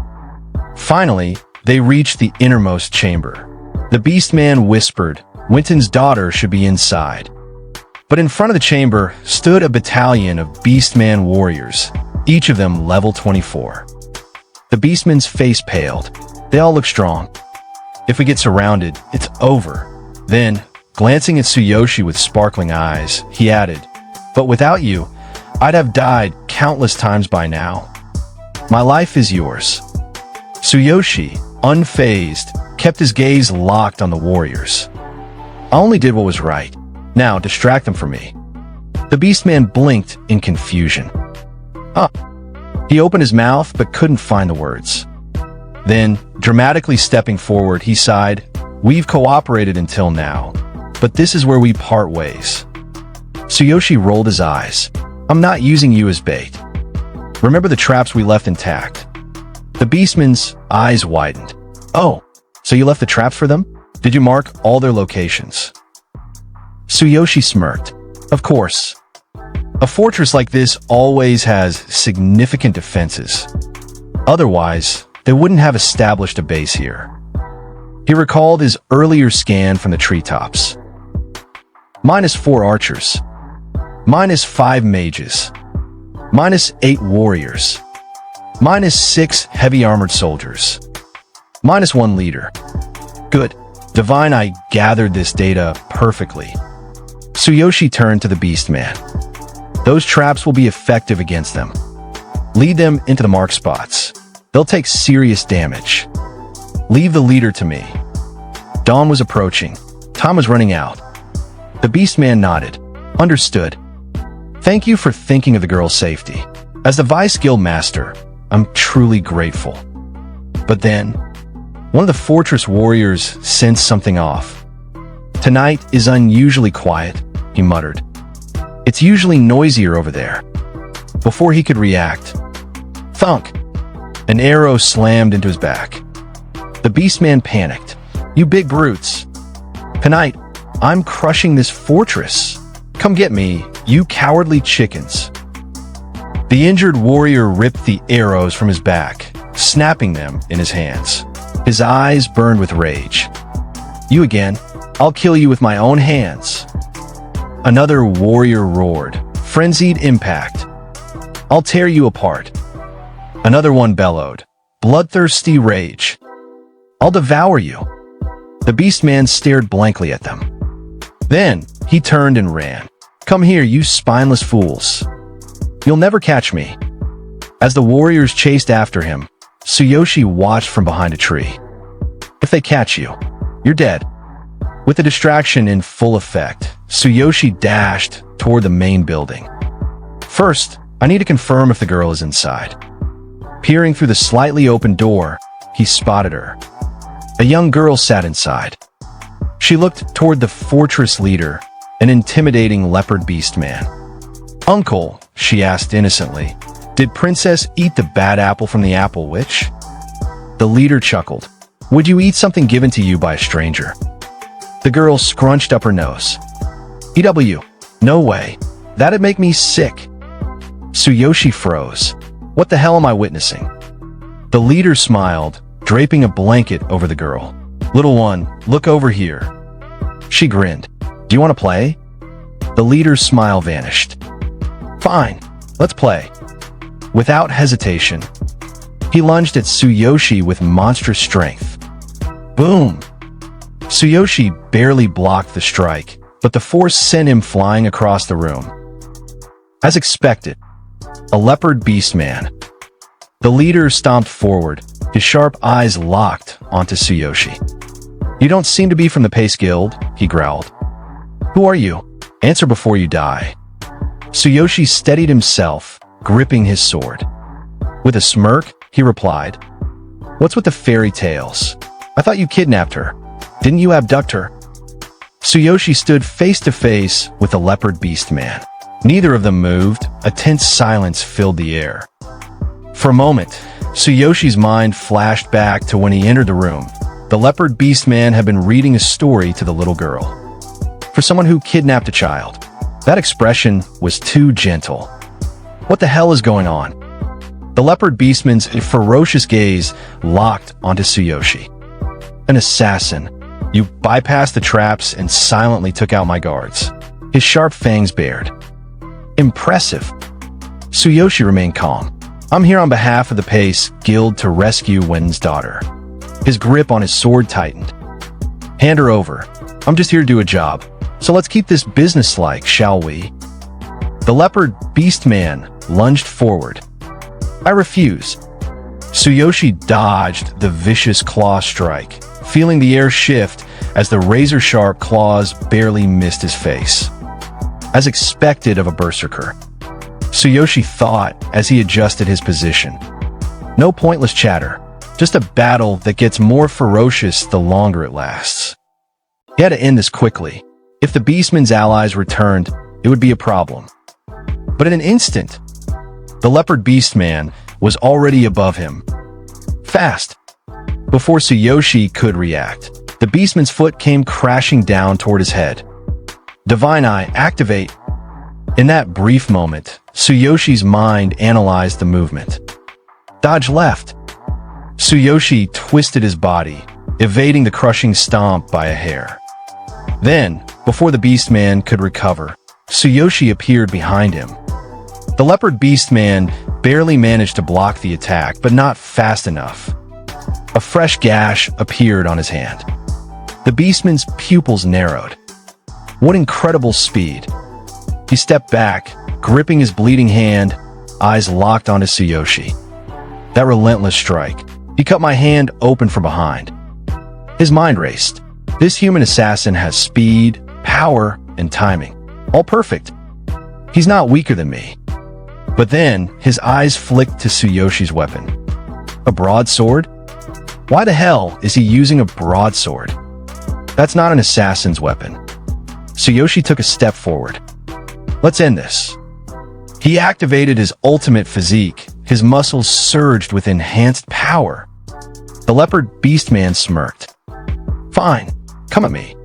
Finally, they reached the innermost chamber. The beastman whispered, Winton's daughter should be inside. But in front of the chamber stood a battalion of beastman warriors, each of them level 24. The beastman's face paled. They all look strong. If we get surrounded, it's over. Then, glancing at Tsuyoshi with sparkling eyes, he added, But without you, I'd have died countless times by now. My life is yours. Tsuyoshi, unfazed, kept his gaze locked on the warriors. I only did what was right. Now, distract them from me. The beastman blinked in confusion. He opened his mouth but couldn't find the words. Then, dramatically stepping forward, he sighed, We've cooperated until now, but this is where we part ways. Tsuyoshi rolled his eyes. I'm not using you as bait. Remember the traps we left intact? The beastman's eyes widened. Oh, so you left the traps for them? Did you mark all their locations? Tsuyoshi smirked. Of course. A fortress like this always has significant defenses. Otherwise, they wouldn't have established a base here. He recalled his earlier scan from the treetops. -4 archers. -5 mages. -8 warriors. -6 heavy armored soldiers. -1 leader. Good. Divine, I gathered this data perfectly. Tsuyoshi turned to the beastman. Those traps will be effective against them. Lead them into the mark spots. They'll take serious damage. Leave the leader to me. Dawn was approaching. Time was running out. The beastman nodded. Understood. Thank you for thinking of the girl's safety. As the Vice Guild Master, I'm truly grateful. But then, one of the fortress warriors sensed something off. Tonight is unusually quiet, he muttered. It's usually noisier over there. Before he could react, thunk! An arrow slammed into his back. The beastman panicked. You big brutes. Tonight, I'm crushing this fortress. Come get me, you cowardly chickens. The injured warrior ripped the arrows from his back, snapping them in his hands. His eyes burned with rage. You again? I'll kill you with my own hands. Another warrior roared. Frenzied impact. I'll tear you apart. Another one bellowed. Bloodthirsty rage. I'll devour you. The beastman stared blankly at them. Then, he turned and ran. Come here, you spineless fools. You'll never catch me. As the warriors chased after him, Tsuyoshi watched from behind a tree. If they catch you, you're dead. With the distraction in full effect, Tsuyoshi dashed toward the main building. First, I need to confirm if the girl is inside. Peering through the slightly open door, he spotted her. A young girl sat inside. She looked toward the fortress leader, an intimidating leopard beast man. Uncle, she asked innocently, did Princess eat the bad apple from the apple witch? The leader chuckled. Would you eat something given to you by a stranger? The girl scrunched up her nose. EW, no way. That'd make me sick. Tsuyoshi froze. What the hell am I witnessing? The leader smiled, draping a blanket over the girl. Little one, look over here. She grinned. Do you want to play? The leader's smile vanished. Fine, let's play. Without hesitation, he lunged at Tsuyoshi with monstrous strength. Boom! Tsuyoshi barely blocked the strike, but the force sent him flying across the room. As expected, a leopard beast man. The leader stomped forward, his sharp eyes locked onto Tsuyoshi. You don't seem to be from the Pace Guild, he growled. Who are you? Answer before you die. Tsuyoshi steadied himself, gripping his sword. With a smirk, he replied, What's with the fairy tales? I thought you kidnapped her. Didn't you abduct her? Tsuyoshi stood face to face with the leopard beast man. Neither of them moved. A tense silence filled the air. For a moment, Tsuyoshi's mind flashed back to when he entered the room. The leopard beastman had been reading a story to the little girl. For someone who kidnapped a child, that expression was too gentle. What the hell is going on? The leopard beastman's ferocious gaze locked onto Tsuyoshi. An assassin. You bypassed the traps and silently took out my guards. His sharp fangs bared. Impressive. Tsuyoshi remained calm. I'm here on behalf of the Pace Guild to rescue Wen's daughter. His grip on his sword tightened. Hand her over. I'm just here to do a job. So let's keep this businesslike, shall we? The leopard beastman lunged forward. I refuse. Tsuyoshi dodged the vicious claw strike, feeling the air shift as the razor-sharp claws barely missed his face. As expected of a berserker, Tsuyoshi thought as he adjusted his position. No pointless chatter, just a battle that gets more ferocious the longer it lasts. He had to end this quickly. If the beastman's allies returned, it would be a problem. But in an instant, the leopard beastman was already above him. Fast. Before Tsuyoshi could react, the beastman's foot came crashing down toward his head. Divine Eye, activate. In that brief moment, Tsuyoshi's mind analyzed the movement. Dodge left. Tsuyoshi twisted his body, evading the crushing stomp by a hair. Then, before the beastman could recover, Tsuyoshi appeared behind him. The leopard beastman barely managed to block the attack, but not fast enough. A fresh gash appeared on his hand. The beastman's pupils narrowed. What incredible speed! He stepped back, gripping his bleeding hand, eyes locked onto Tsuyoshi. That relentless strike. He cut my hand open from behind. His mind raced. This human assassin has speed, power, and timing. All perfect. He's not weaker than me. But then, his eyes flicked to Tsuyoshi's weapon. A broadsword? Why the hell is he using a broadsword? That's not an assassin's weapon. Tsuyoshi took a step forward. Let's end this. He activated his ultimate physique. His muscles surged with enhanced power. The leopard beastman smirked. Fine, come at me.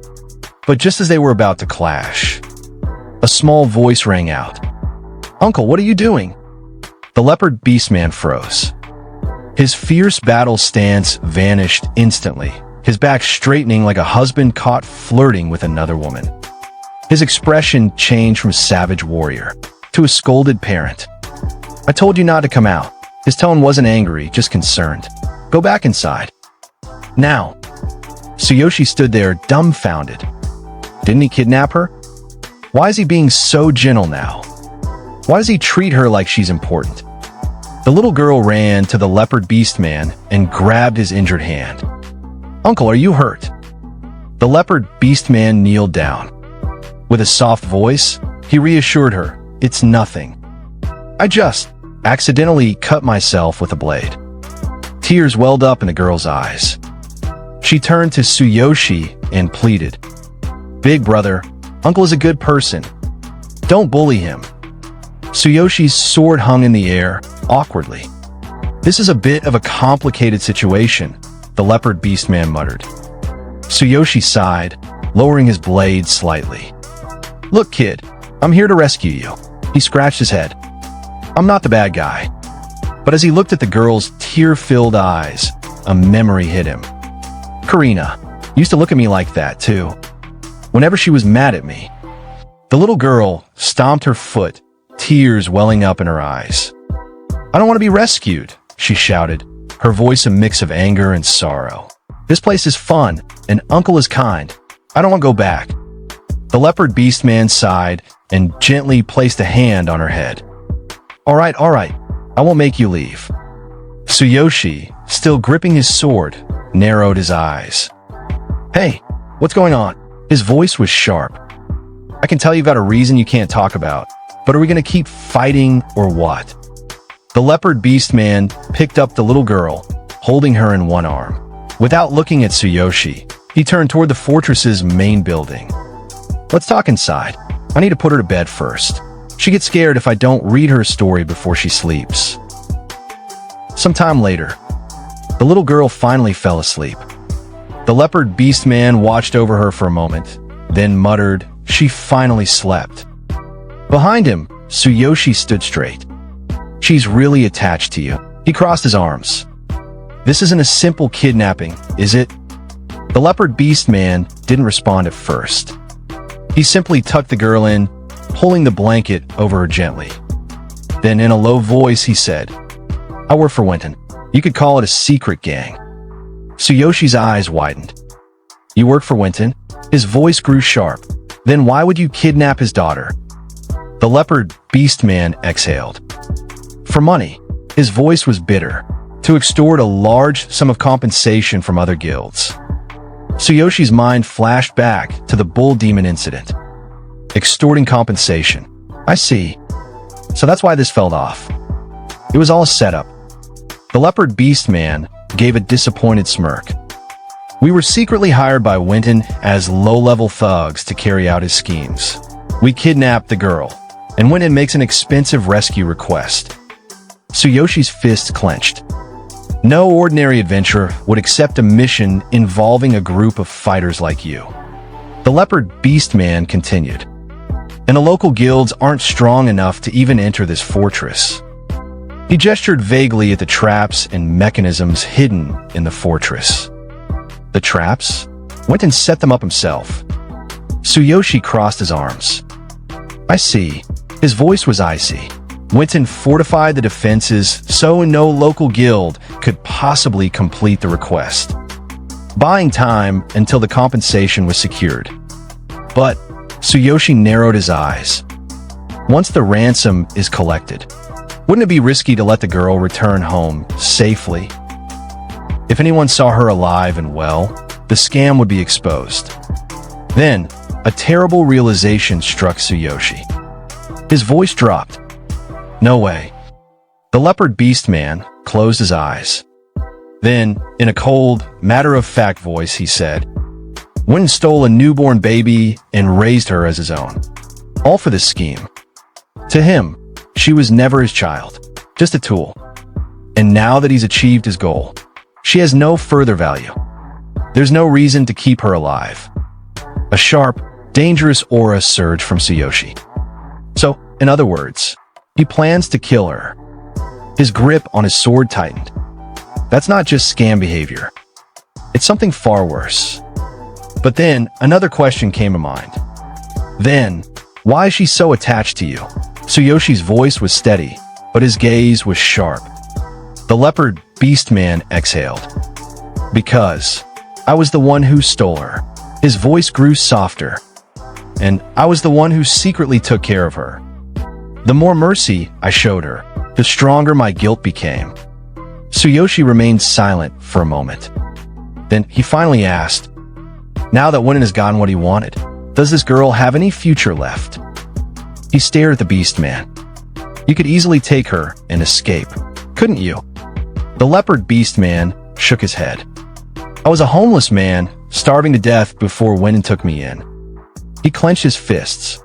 But just as they were about to clash, a small voice rang out. Uncle, what are you doing? The leopard beastman froze. His fierce battle stance vanished instantly, his back straightening like a husband caught flirting with another woman. His expression changed from savage warrior to a scolded parent. I told you not to come out. His tone wasn't angry, just concerned. Go back inside. Now. Tsuyoshi stood there dumbfounded. Didn't he kidnap her? Why is he being so gentle now? Why does he treat her like she's important? The little girl ran to the leopard beastman and grabbed his injured hand. Uncle, are you hurt? The leopard beastman kneeled down. With a soft voice, he reassured her, it's nothing. I just accidentally cut myself with a blade. Tears welled up in the girl's eyes. She turned to Tsuyoshi and pleaded. Big brother, Uncle is a good person. Don't bully him. Tsuyoshi's sword hung in the air, awkwardly. This is a bit of a complicated situation, the leopard beastman muttered. Tsuyoshi sighed, lowering his blade slightly. Look, kid, I'm here to rescue you. He scratched his head. I'm not the bad guy. But as he looked at the girl's tear-filled eyes, a memory hit him. Karina used to look at me like that, too. Whenever she was mad at me. The little girl stomped her foot, tears welling up in her eyes. I don't want to be rescued, she shouted, her voice a mix of anger and sorrow. This place is fun, and Uncle is kind. I don't want to go back. The leopard beastman sighed and gently placed a hand on her head. All right, I won't make you leave. Tsuyoshi, still gripping his sword, narrowed his eyes. Hey, what's going on? His voice was sharp. I can tell you've got a reason you can't talk about, but are we going to keep fighting or what? The leopard beastman picked up the little girl, holding her in one arm. Without looking at Tsuyoshi, he turned toward the fortress's main building. Let's talk inside. I need to put her to bed first. She gets scared if I don't read her a story before she sleeps. Some time later, the little girl finally fell asleep. The leopard beastman watched over her for a moment, then muttered, "She finally slept." Behind him, Tsuyoshi stood straight. "She's really attached to you." He crossed his arms. "This isn't a simple kidnapping, is it?" The leopard beastman didn't respond at first. He simply tucked the girl in, pulling the blanket over her gently. Then in a low voice he said, "I work for Winton. You could call it a secret gang." Tsuyoshi's eyes widened. "You work for Winton?" His voice grew sharp. "Then why would you kidnap his daughter?" The leopard beastman exhaled. "For money." His voice was bitter. "To extort a large sum of compensation from other guilds." Tsuyoshi's mind flashed back to the bull demon incident. Extorting compensation. I see. So that's why this fell off. It was all a setup. The leopard beastman gave a disappointed smirk. "We were secretly hired by Winton as low-level thugs to carry out his schemes. We kidnapped the girl, and Winton makes an expensive rescue request." Tsuyoshi's fists clenched. No ordinary adventurer would accept a mission involving a group of fighters like you. The leopard beastman continued. "And the local guilds aren't strong enough to even enter this fortress." He gestured vaguely at the traps and mechanisms hidden in the fortress. The traps? Winton set them up himself. Tsuyoshi crossed his arms. "I see." His voice was icy. Winton fortified the defenses so no local guild could possibly complete the request, buying time until the compensation was secured. But Tsuyoshi narrowed his eyes. "Once the ransom is collected, wouldn't it be risky to let the girl return home safely? If anyone saw her alive and well, the scam would be exposed." Then, a terrible realization struck Tsuyoshi. His voice dropped. "No way." The leopard beastman closed his eyes. Then, in a cold, matter-of-fact voice, he said, "Winton stole a newborn baby and raised her as his own. All for this scheme. To him, she was never his child, just a tool. And now that he's achieved his goal, she has no further value. There's no reason to keep her alive." A sharp, dangerous aura surged from Tsuyoshi. "So, in other words, he plans to kill her." His grip on his sword tightened. "That's not just scam behavior. It's something far worse." But then, another question came to mind. "Then, why is she so attached to you?" Tsuyoshi's voice was steady, but his gaze was sharp. The leopard beastman exhaled. "Because I was the one who stole her." His voice grew softer. "And I was the one who secretly took care of her. The more mercy I showed her, the stronger my guilt became." Tsuyoshi remained silent for a moment. Then he finally asked, "Now that Winton has gotten what he wanted, does this girl have any future left?" He stared at the beastman. "You could easily take her and escape, couldn't you?" The leopard beastman shook his head. "I was a homeless man, starving to death before Winton took me in." He clenched his fists.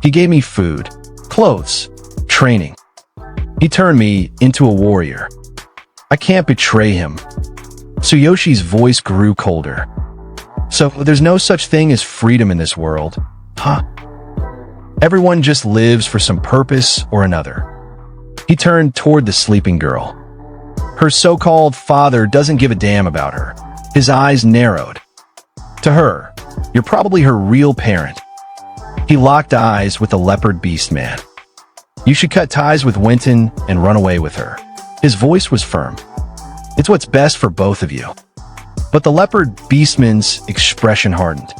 "He gave me food, clothes, training. He turned me into a warrior. I can't betray him." Tsuyoshi's voice grew colder. "So there's no such thing as freedom in this world, huh? Everyone just lives for some purpose or another." He turned toward the sleeping girl. "Her so-called father doesn't give a damn about her." His eyes narrowed. "To her, you're probably her real parent." He locked eyes with the leopard beastman. "You should cut ties with Winton and run away with her." His voice was firm. "It's what's best for both of you." But the leopard beastman's expression hardened.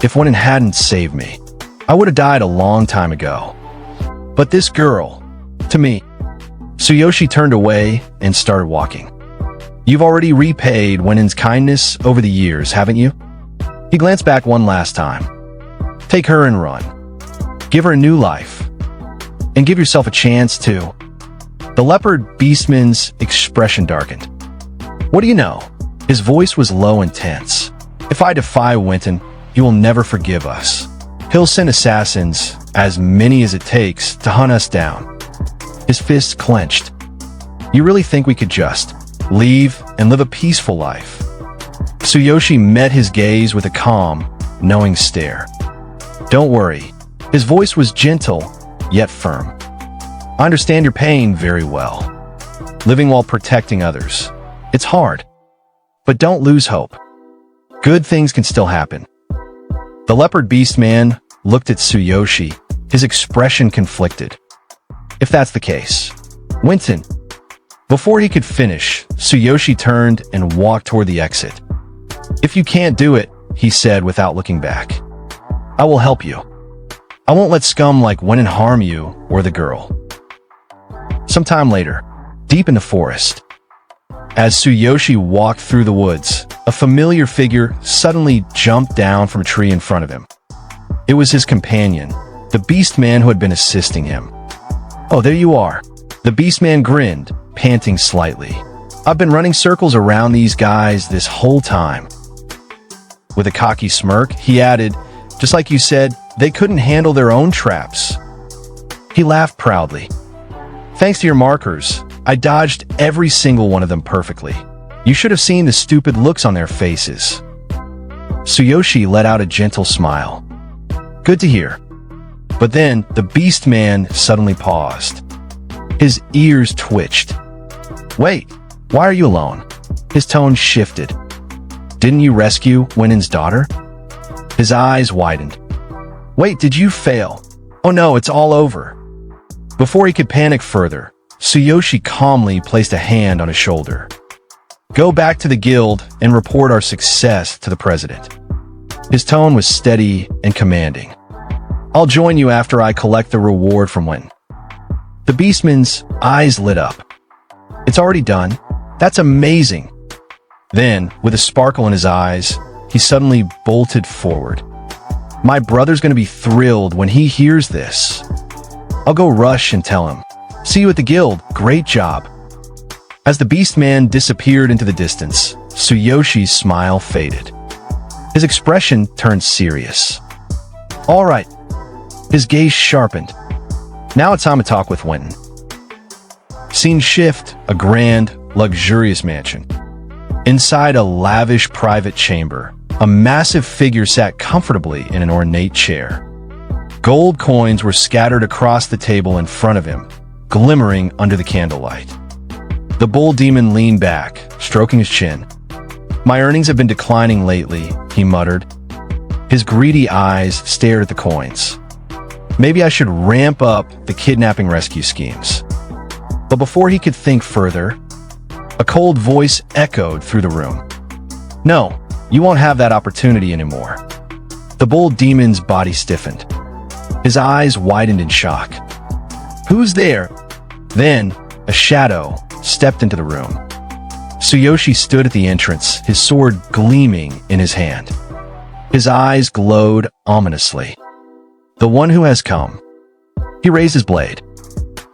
"If Winton hadn't saved me, I would have died a long time ago. But this girl, to me..." Tsuyoshi turned away and started walking. "You've already repaid Winton's kindness over the years, haven't you?" He glanced back one last time. "Take her and run. Give her a new life. And give yourself a chance too." The leopard beastman's expression darkened. "What do you know?" His voice was low and tense. "If I defy Winton, he will never forgive us. He'll send assassins, as many as it takes, to hunt us down." His fists clenched. You really think we could just leave and live a peaceful life? Tsuyoshi met his gaze with a calm, knowing stare. Don't worry. His voice was gentle, yet firm. I understand your pain very well. Living while protecting others. It's hard. But don't lose hope. Good things can still happen. The leopard beastman looked at Tsuyoshi, his expression conflicted. If that's the case, Winton. Before he could finish, Tsuyoshi turned and walked toward the exit. If you can't do it, he said without looking back, I will help you. I won't let scum like Winton harm you or the girl. Sometime later, deep in the forest, as Tsuyoshi walked through the woods, a familiar figure suddenly jumped down from a tree in front of him. It was his companion, the beastman who had been assisting him. Oh, there you are. The beastman grinned, panting slightly. I've been running circles around these guys this whole time. With a cocky smirk, he added, just like you said, they couldn't handle their own traps. He laughed proudly. Thanks to your markers, I dodged every single one of them perfectly. You should have seen the stupid looks on their faces. Tsuyoshi let out a gentle smile. Good to hear. But then, the beastman suddenly paused. His ears twitched. Wait, why are you alone? His tone shifted. Didn't you rescue Winton's daughter? His eyes widened. Wait, did you fail? Oh no, it's all over. Before he could panic further, Tsuyoshi calmly placed a hand on his shoulder. Go back to the guild and report our success to the president. His tone was steady and commanding. I'll join you after I collect the reward from Winton. The beastman's eyes lit up. It's already done. That's amazing. Then, with a sparkle in his eyes, he suddenly bolted forward. My brother's going to be thrilled when he hears this. I'll go rush and tell him. See you at the guild. Great job. As the beastman disappeared into the distance, Tsuyoshi's smile faded. His expression turned serious. All right. His gaze sharpened. Now it's time to talk with Winton. Scene shift, a grand, luxurious mansion. Inside a lavish private chamber, a massive figure sat comfortably in an ornate chair. Gold coins were scattered across the table in front of him, glimmering under the candlelight. The bull demon leaned back, stroking his chin. My earnings have been declining lately, he muttered. His greedy eyes stared at the coins. Maybe I should ramp up the kidnapping rescue schemes. But before he could think further, a cold voice echoed through the room. No, you won't have that opportunity anymore. The bull demon's body stiffened. His eyes widened in shock. Who's there? Then, a shadow stepped into the room. Tsuyoshi stood at the entrance, his sword gleaming in his hand. His eyes glowed ominously. The one who has come. He raised his blade.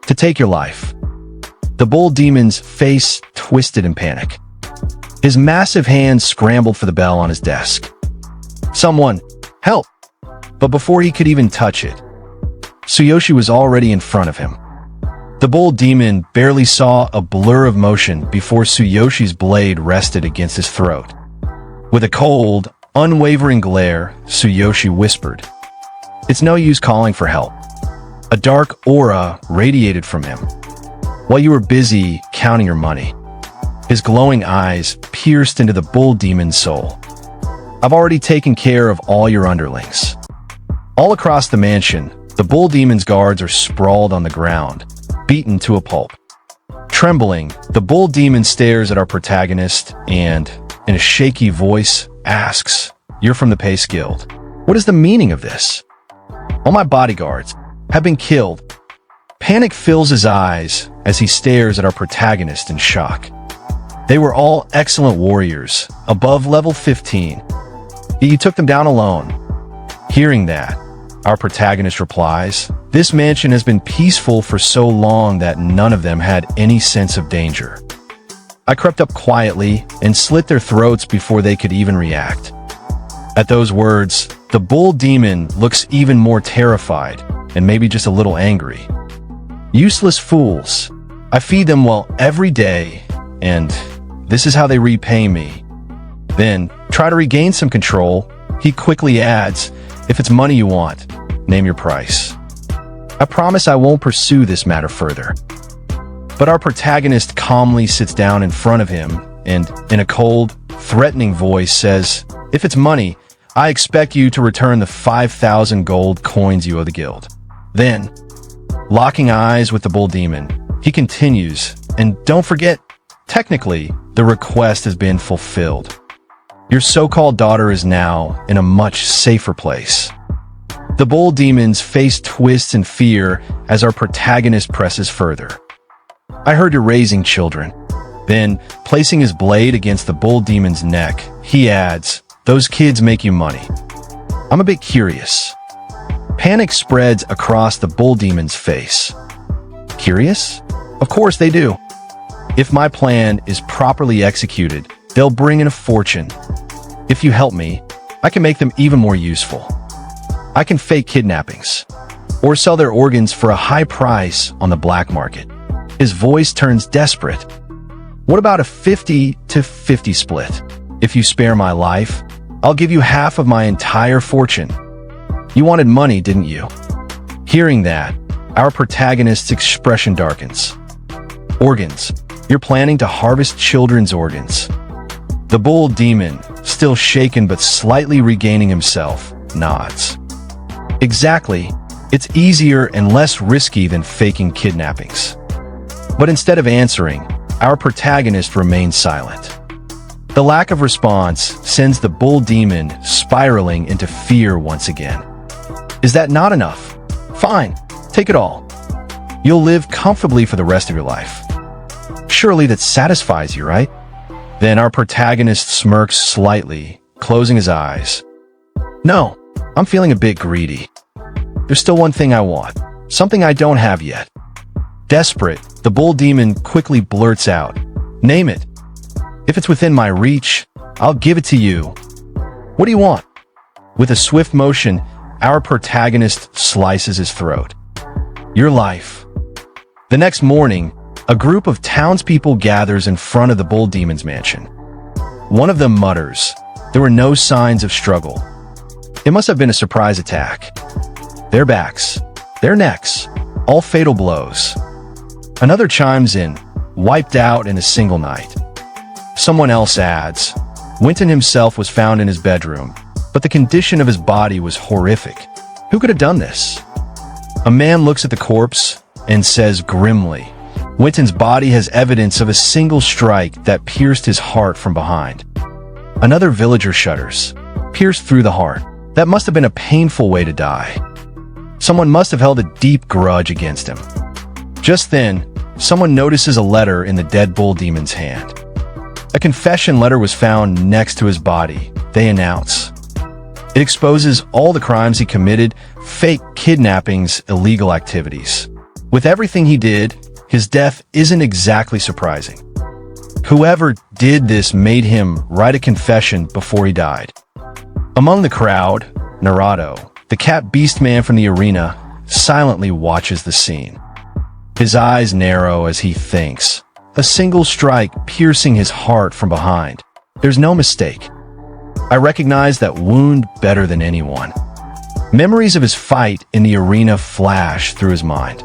To take your life. The bull demon's face twisted in panic. His massive hands scrambled for the bell on his desk. Someone, help! But before he could even touch it, Tsuyoshi was already in front of him. The bull demon barely saw a blur of motion before Tsuyoshi's blade rested against his throat. With a cold, unwavering glare, Tsuyoshi whispered, It's no use calling for help. A dark aura radiated from him. While you were busy counting your money, his glowing eyes pierced into the bull demon's soul. I've already taken care of all your underlings. All across the mansion, the bull demon's guards are sprawled on the ground, beaten to a pulp. Trembling, the bull demon stares at our protagonist and, in a shaky voice, asks, You're from the Pace Guild. What is the meaning of this? All my bodyguards have been killed. Panic fills his eyes as he stares at our protagonist in shock. They were all excellent warriors, above level 15. Yet you took them down alone. Hearing that, our protagonist replies, This mansion has been peaceful for so long that none of them had any sense of danger. I crept up quietly and slit their throats before they could even react. At those words, the bull demon looks even more terrified and maybe just a little angry. Useless fools. I feed them well every day, and this is how they repay me. Then, try to regain some control. He quickly adds, if it's money you want, name your price. I promise I won't pursue this matter further. But our protagonist calmly sits down in front of him and, in a cold, threatening voice, says, if it's money, I expect you to return the 5,000 gold coins you owe the guild. Then, locking eyes with the bull demon, he continues, and don't forget, technically, the request has been fulfilled. Your so-called daughter is now in a much safer place. The bull demon's face twists in fear as our protagonist presses further. I heard you're raising children. Then, placing his blade against the bull demon's neck, he adds, those kids make you money. I'm a bit curious. Panic spreads across the bull demon's face. Curious? Of course they do. If my plan is properly executed, they'll bring in a fortune. If you help me, I can make them even more useful. I can fake kidnappings, or sell their organs for a high price on the black market. His voice turns desperate. What about a 50-50 split? If you spare my life, I'll give you half of my entire fortune. You wanted money, didn't you? Hearing that, our protagonist's expression darkens. Organs. You're planning to harvest children's organs. The bull demon, still shaken but slightly regaining himself, nods. Exactly. It's easier and less risky than faking kidnappings. But instead of answering, our protagonist remains silent. The lack of response sends the bull demon spiraling into fear once again. Is that not enough? Fine, take it all. You'll live comfortably for the rest of your life. Surely that satisfies you, right? Then our protagonist smirks slightly, closing his eyes. No, I'm feeling a bit greedy. There's still one thing I want, something I don't have yet. Desperate, the bull demon quickly blurts out, name it. If it's within my reach, I'll give it to you. What do you want? With a swift motion, our protagonist slices his throat. Your life. The next morning, a group of townspeople gathers in front of the bull demon's mansion. One of them mutters, there were no signs of struggle. It must have been a surprise attack. Their backs, their necks, all fatal blows. Another chimes in, wiped out in a single night. Someone else adds, Winton himself was found in his bedroom, but the condition of his body was horrific. Who could have done this? A man looks at the corpse and says grimly, Winton's body has evidence of a single strike that pierced his heart from behind. Another villager shudders, pierced through the heart. That must have been a painful way to die. Someone must have held a deep grudge against him. Just then, someone notices a letter in the dead bull demon's hand. A confession letter was found next to his body, they announce. It exposes all the crimes he committed, fake kidnappings, illegal activities. With everything he did, his death isn't exactly surprising. Whoever did this made him write a confession before he died. Among the crowd, Naruto, the cat beastman from the arena, silently watches the scene. His eyes narrow as he thinks, a single strike piercing his heart from behind. There's no mistake. I recognize that wound better than anyone. Memories of his fight in the arena flash through his mind.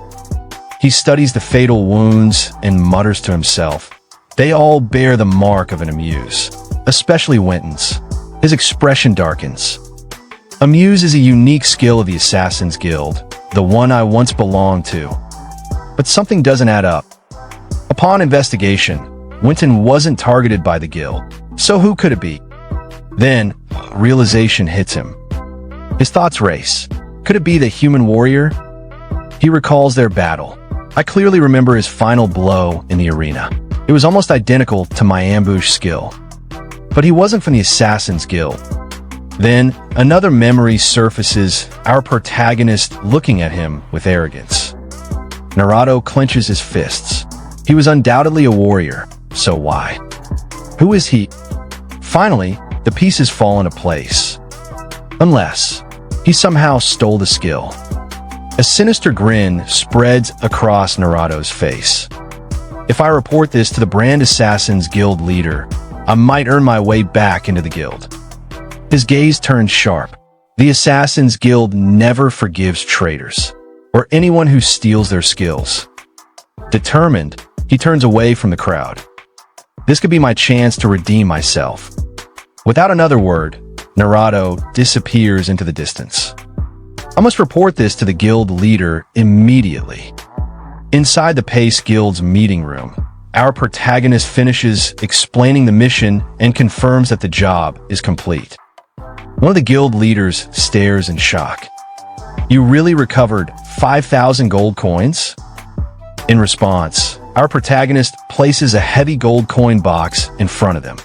He studies the fatal wounds and mutters to himself. They all bear the mark of an amuse, especially Winton's. His expression darkens. Amuse is a unique skill of the Assassin's Guild, the one I once belonged to. But something doesn't add up. Upon investigation, Winton wasn't targeted by the guild, so who could it be? Then, realization hits him. His thoughts race. Could it be the human warrior? He recalls their battle. I clearly remember his final blow in the arena. It was almost identical to my ambush skill. But he wasn't from the Assassin's Guild. Then, another memory surfaces, our protagonist looking at him with arrogance. Naruto clenches his fists. He was undoubtedly a warrior, so why? Who is he? Finally, the pieces fall into place. Unless he somehow stole the skill. A sinister grin spreads across Naruto's face. If I report this to the Brand Assassins Guild leader, I might earn my way back into the guild. His gaze turned sharp. The Assassins Guild never forgives traitors, or anyone who steals their skills. Determined, he turns away from the crowd. This could be my chance to redeem myself. Without another word, Naruto disappears into the distance. I must report this to the guild leader immediately. Inside the Pace Guild's meeting room, our protagonist finishes explaining the mission and confirms that the job is complete. One of the guild leaders stares in shock. You really recovered 5,000 gold coins? In response, our protagonist places a heavy gold coin box in front of them.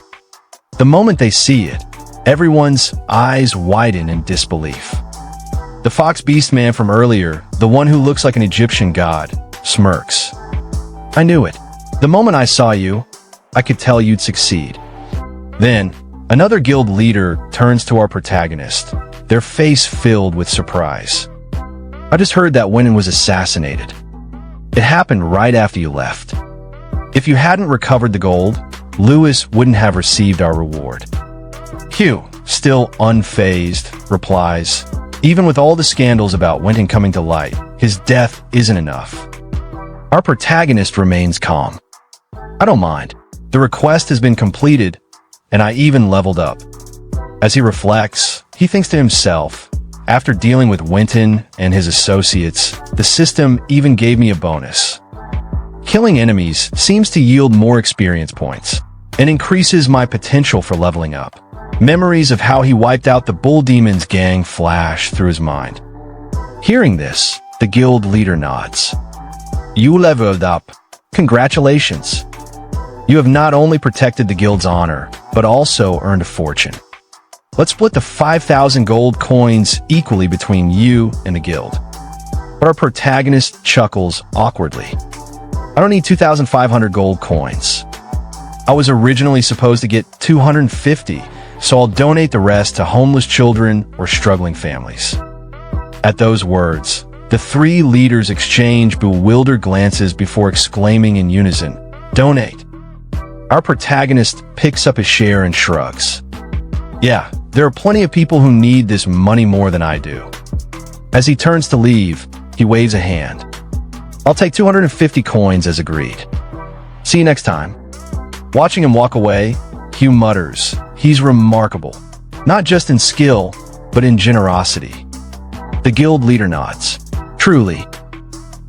The moment they see it, everyone's eyes widen in disbelief. The fox beastman from earlier, the one who looks like an Egyptian god, smirks. I knew it. The moment I saw you, I could tell you'd succeed. Then, another guild leader turns to our protagonist, their face filled with surprise. I just heard that Winnan was assassinated. It happened right after you left. If you hadn't recovered the gold, Lewis wouldn't have received our reward. Hugh, still unfazed, replies, even with all the scandals about Winnan coming to light, his death isn't enough. Our protagonist remains calm. I don't mind. The request has been completed, and I even leveled up. As he reflects, he thinks to himself, after dealing with Winton and his associates, the system even gave me a bonus. Killing enemies seems to yield more experience points and increases my potential for leveling up. Memories of how he wiped out the Bull Demon's gang flash through his mind. Hearing this, the guild leader nods. You leveled up. Congratulations. You have not only protected the guild's honor, but also earned a fortune. Let's split the 5,000 gold coins equally between you and the guild. But our protagonist chuckles awkwardly. I don't need 2,500 gold coins. I was originally supposed to get 250, so I'll donate the rest to homeless children or struggling families. At those words, the three leaders exchange bewildered glances before exclaiming in unison, "Donate." Our protagonist picks up his share and shrugs. Yeah, there are plenty of people who need this money more than I do. As he turns to leave, he waves a hand. I'll take 250 coins as agreed. See you next time. Watching him walk away, Hugh mutters, he's remarkable, not just in skill, but in generosity. The guild leader nods. Truly,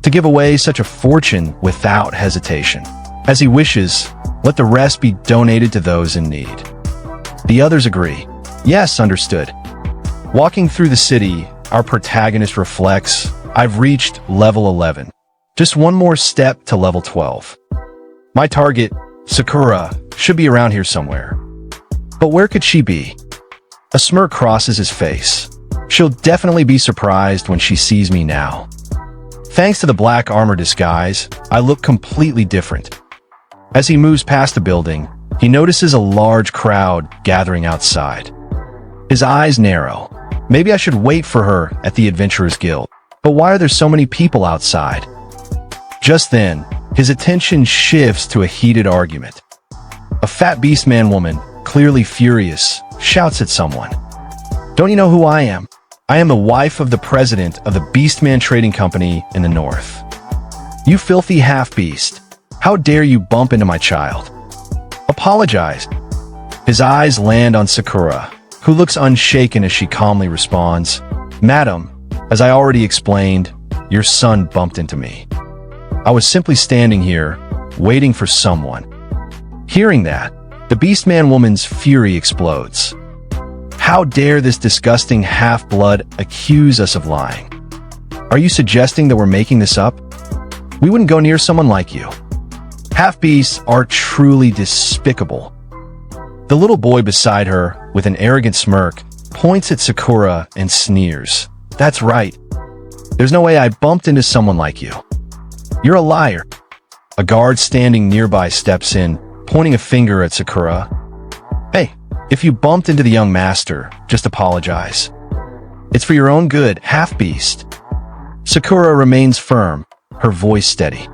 to give away such a fortune without hesitation. As he wishes, let the rest be donated to those in need. The others agree. Yes, understood. Walking through the city, our protagonist reflects, I've reached level 11. Just one more step to level 12. My target, Sakura, should be around here somewhere. But where could she be? A smirk crosses his face. She'll definitely be surprised when she sees me now. Thanks to the black armor disguise, I look completely different. As he moves past the building, he notices a large crowd gathering outside. His eyes narrow. Maybe I should wait for her at the Adventurers Guild. But why are there so many people outside? Just then, his attention shifts to a heated argument. A fat beastman woman, clearly furious, shouts at someone. Don't you know who I am? I am the wife of the president of the Beastman Trading Company in the north. You filthy half-beast. How dare you bump into my child? Apologize. His eyes land on Sakura, who looks unshaken as she calmly responds, Madam, as I already explained, your son bumped into me. I was simply standing here, waiting for someone. Hearing that, the Beastman woman's fury explodes. How dare this disgusting half-blood accuse us of lying? Are you suggesting that we're making this up? We wouldn't go near someone like you. Half-beasts are truly despicable. The little boy beside her, with an arrogant smirk, points at Sakura and sneers. That's right. There's no way I bumped into someone like you. You're a liar. A guard standing nearby steps in, pointing a finger at Sakura. Hey, if you bumped into the young master, just apologize. It's for your own good, half-beast. Sakura remains firm, her voice steady.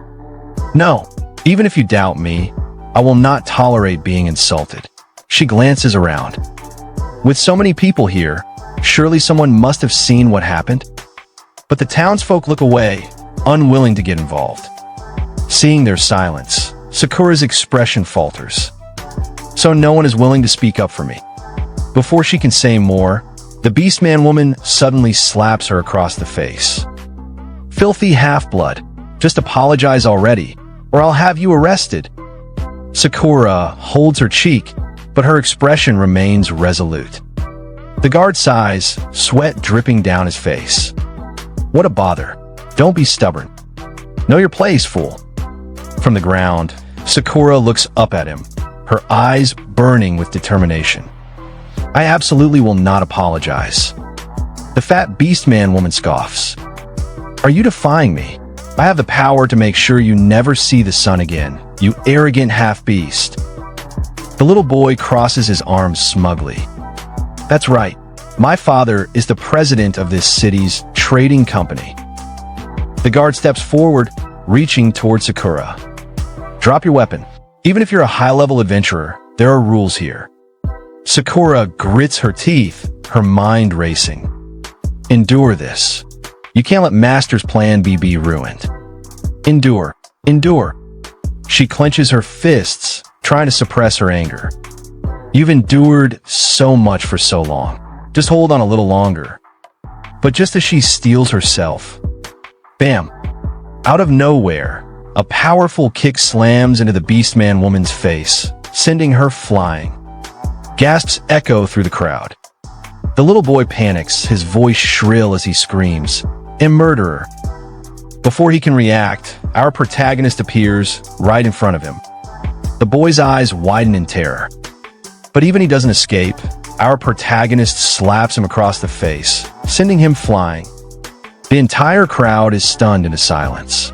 No, Even if you doubt me, I will not tolerate being insulted. She glances around. With so many people here, surely someone must have seen what happened? But the townsfolk look away, unwilling to get involved. Seeing their silence, Sakura's expression falters. So no one is willing to speak up for me. Before she can say more, the beastman woman suddenly slaps her across the face. Filthy half-blood, just apologize already, or I'll have you arrested. Sakura holds her cheek, but her expression remains resolute. The guard sighs, sweat dripping down his face. What a bother. Don't be stubborn. Know your place, fool. From the ground, Sakura looks up at him, her eyes burning with determination. I absolutely will not apologize. The fat beastman woman scoffs. Are you defying me? I have the power to make sure you never see the sun again, you arrogant half-beast. The little boy crosses his arms smugly. That's right. My father is the president of this city's trading company. The guard steps forward, reaching toward Sakura. Drop your weapon. Even if you're a high-level adventurer, there are rules here. Sakura grits her teeth, her mind racing. Endure this. You can't let Master's plan be ruined. Endure. Endure. She clenches her fists, trying to suppress her anger. You've endured so much for so long. Just hold on a little longer. But just as she steels herself, bam! Out of nowhere, a powerful kick slams into the beastman woman's face, sending her flying. Gasps echo through the crowd. The little boy panics, his voice shrill as he screams, "A murderer!" Before he can react, our protagonist appears right in front of him. The boy's eyes widen in terror. But even he doesn't escape, our protagonist slaps him across the face, sending him flying. The entire crowd is stunned into silence.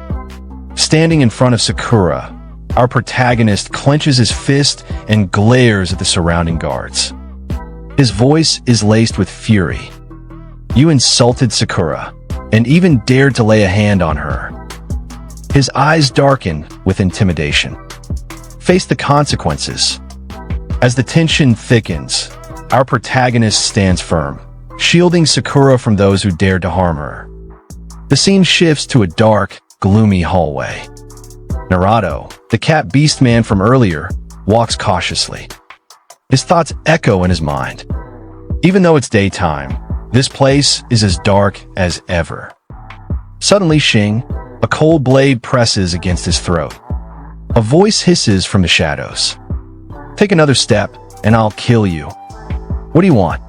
Standing in front of Sakura, our protagonist clenches his fist and glares at the surrounding guards. His voice is laced with fury. You insulted Sakura, and even dared to lay a hand on her. His eyes darken with intimidation. Face the consequences. As the tension thickens, our protagonist stands firm, shielding Sakura from those who dared to harm her. The scene shifts to a dark, gloomy hallway. Naruto, the cat beastman from earlier, walks cautiously. His thoughts echo in his mind. Even though it's daytime, this place is as dark as ever. Suddenly, Shing, a cold blade presses against his throat. A voice hisses from the shadows. Take another step, and I'll kill you. What do you want?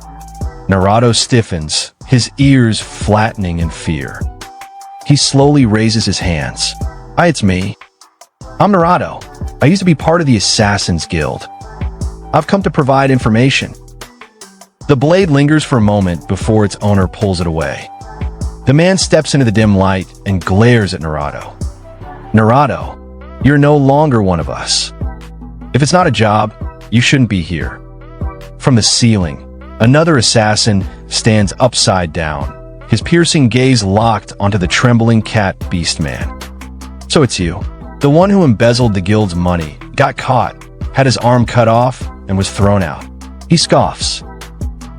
Naruto stiffens, his ears flattening in fear. He slowly raises his hands. Hi, it's me. I'm Naruto. I used to be part of the Assassin's Guild. I've come to provide information. The blade lingers for a moment before its owner pulls it away. The man steps into the dim light and glares at Naruto. Naruto, you're no longer one of us. If it's not a job, you shouldn't be here. From the ceiling, another assassin stands upside down, his piercing gaze locked onto the trembling cat beastman. So it's you, the one who embezzled the guild's money, got caught, had his arm cut off, and was thrown out. He scoffs.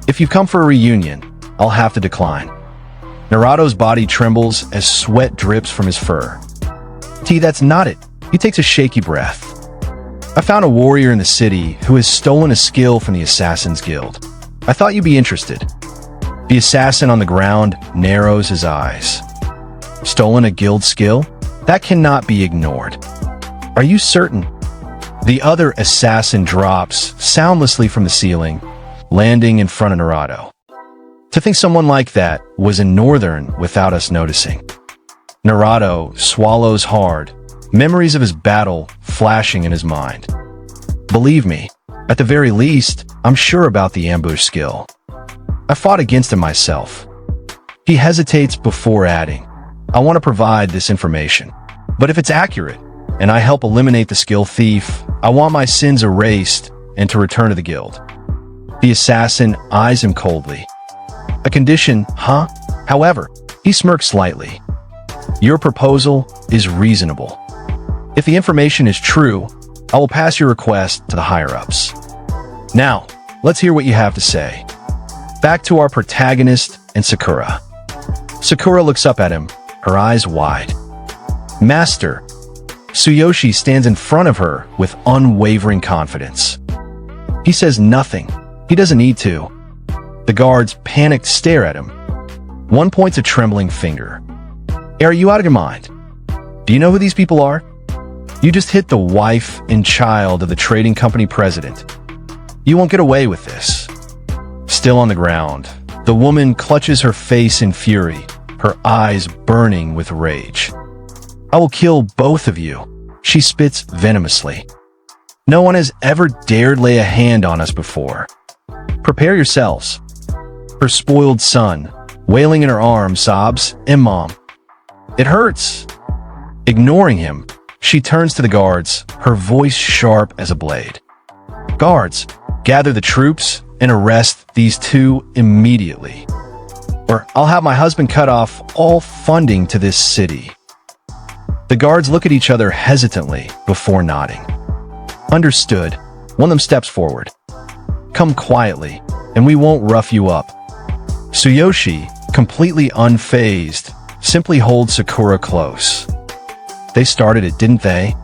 If you come for a reunion, I'll have to decline. Naruto's body trembles as sweat drips from his fur. That's not it. He takes a shaky breath. I found a warrior in the city who has stolen a skill from the Assassin's Guild. I thought you'd be interested. The assassin on the ground narrows his eyes. Stolen a guild skill? That cannot be ignored. Are you certain? The other assassin drops soundlessly from the ceiling, landing in front of Naruto. To think someone like that was in Northern without us noticing. Naruto swallows hard, memories of his battle flashing in his mind. Believe me, at the very least, I'm sure about the ambush skill. I fought against him myself. He hesitates before adding, I want to provide this information. But if it's accurate, and I help eliminate the skill thief, I want my sins erased and to return to the guild. The assassin eyes him coldly. A condition, huh? However, he smirks slightly. Your proposal is reasonable. If the information is true, I will pass your request to the higher-ups. Now, let's hear what you have to say. Back to our protagonist and Sakura. Sakura looks up at him, her eyes wide. Master, Tsuyoshi stands in front of her with unwavering confidence. He says nothing. He doesn't need to. The guards panicked stare at him. One points a trembling finger. Are you out of your mind? Do you know who these people are? You just hit the wife and child of the trading company president. You won't get away with this. Still on the ground, the woman clutches her face in fury, her eyes burning with rage. I will kill both of you, she spits venomously. No one has ever dared lay a hand on us before. Prepare yourselves. Her spoiled son, wailing in her arms, sobs, Mom. It hurts. Ignoring him, she turns to the guards, her voice sharp as a blade. Guards, gather the troops and arrest these two immediately. Or I'll have my husband cut off all funding to this city. The guards look at each other hesitantly before nodding. Understood. One of them steps forward. Come quietly, and we won't rough you up. Tsuyoshi, completely unfazed, simply holds Sakura close. They started it, didn't they?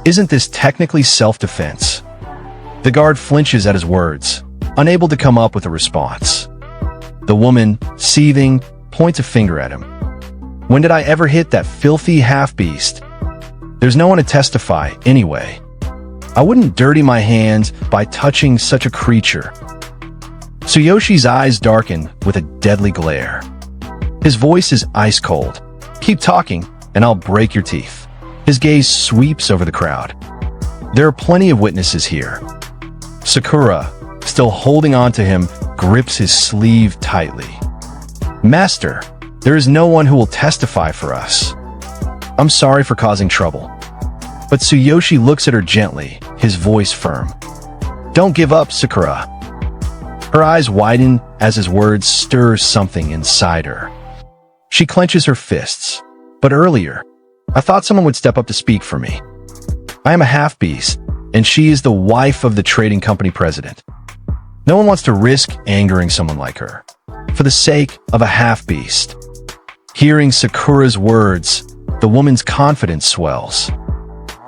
Isn't this technically self-defense? The guard flinches at his words, unable to come up with a response. The woman, seething, points a finger at him. When did I ever hit that filthy half-beast? There's no one to testify, anyway. I wouldn't dirty my hands by touching such a creature. Tsuyoshi's eyes darken with a deadly glare. His voice is ice cold. Keep talking, and I'll break your teeth. His gaze sweeps over the crowd. There are plenty of witnesses here. Sakura, still holding on to him, grips his sleeve tightly. Master, there is no one who will testify for us. I'm sorry for causing trouble. But Tsuyoshi looks at her gently, his voice firm. Don't give up, Sakura. Her eyes widen as his words stir something inside her. She clenches her fists. But earlier, I thought someone would step up to speak for me. I am a half-beast, and she is the wife of the trading company president. No one wants to risk angering someone like her, for the sake of a half-beast. Hearing Sakura's words, the woman's confidence swells.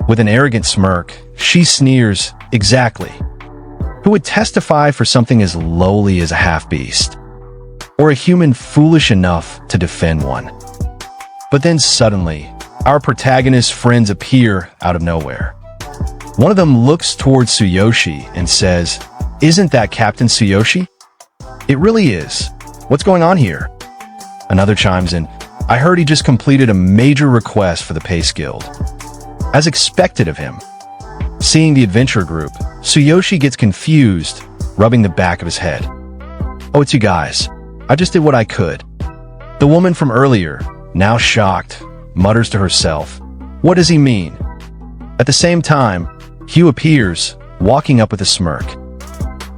With an arrogant smirk, she sneers, exactly. Who would testify for something as lowly as a half-beast? Or a human foolish enough to defend one? But then suddenly, our protagonist's friends appear out of nowhere. One of them looks towards Tsuyoshi and says, Isn't that Captain Tsuyoshi? It really is. What's going on here? Another chimes in, I heard he just completed a major request for the Pace Guild. As expected of him. Seeing the adventure group, Tsuyoshi gets confused, rubbing the back of his head. Oh, it's you guys. I just did what I could. The woman from earlier, now shocked, mutters to herself, What does he mean? At the same time, Hugh appears, walking up with a smirk.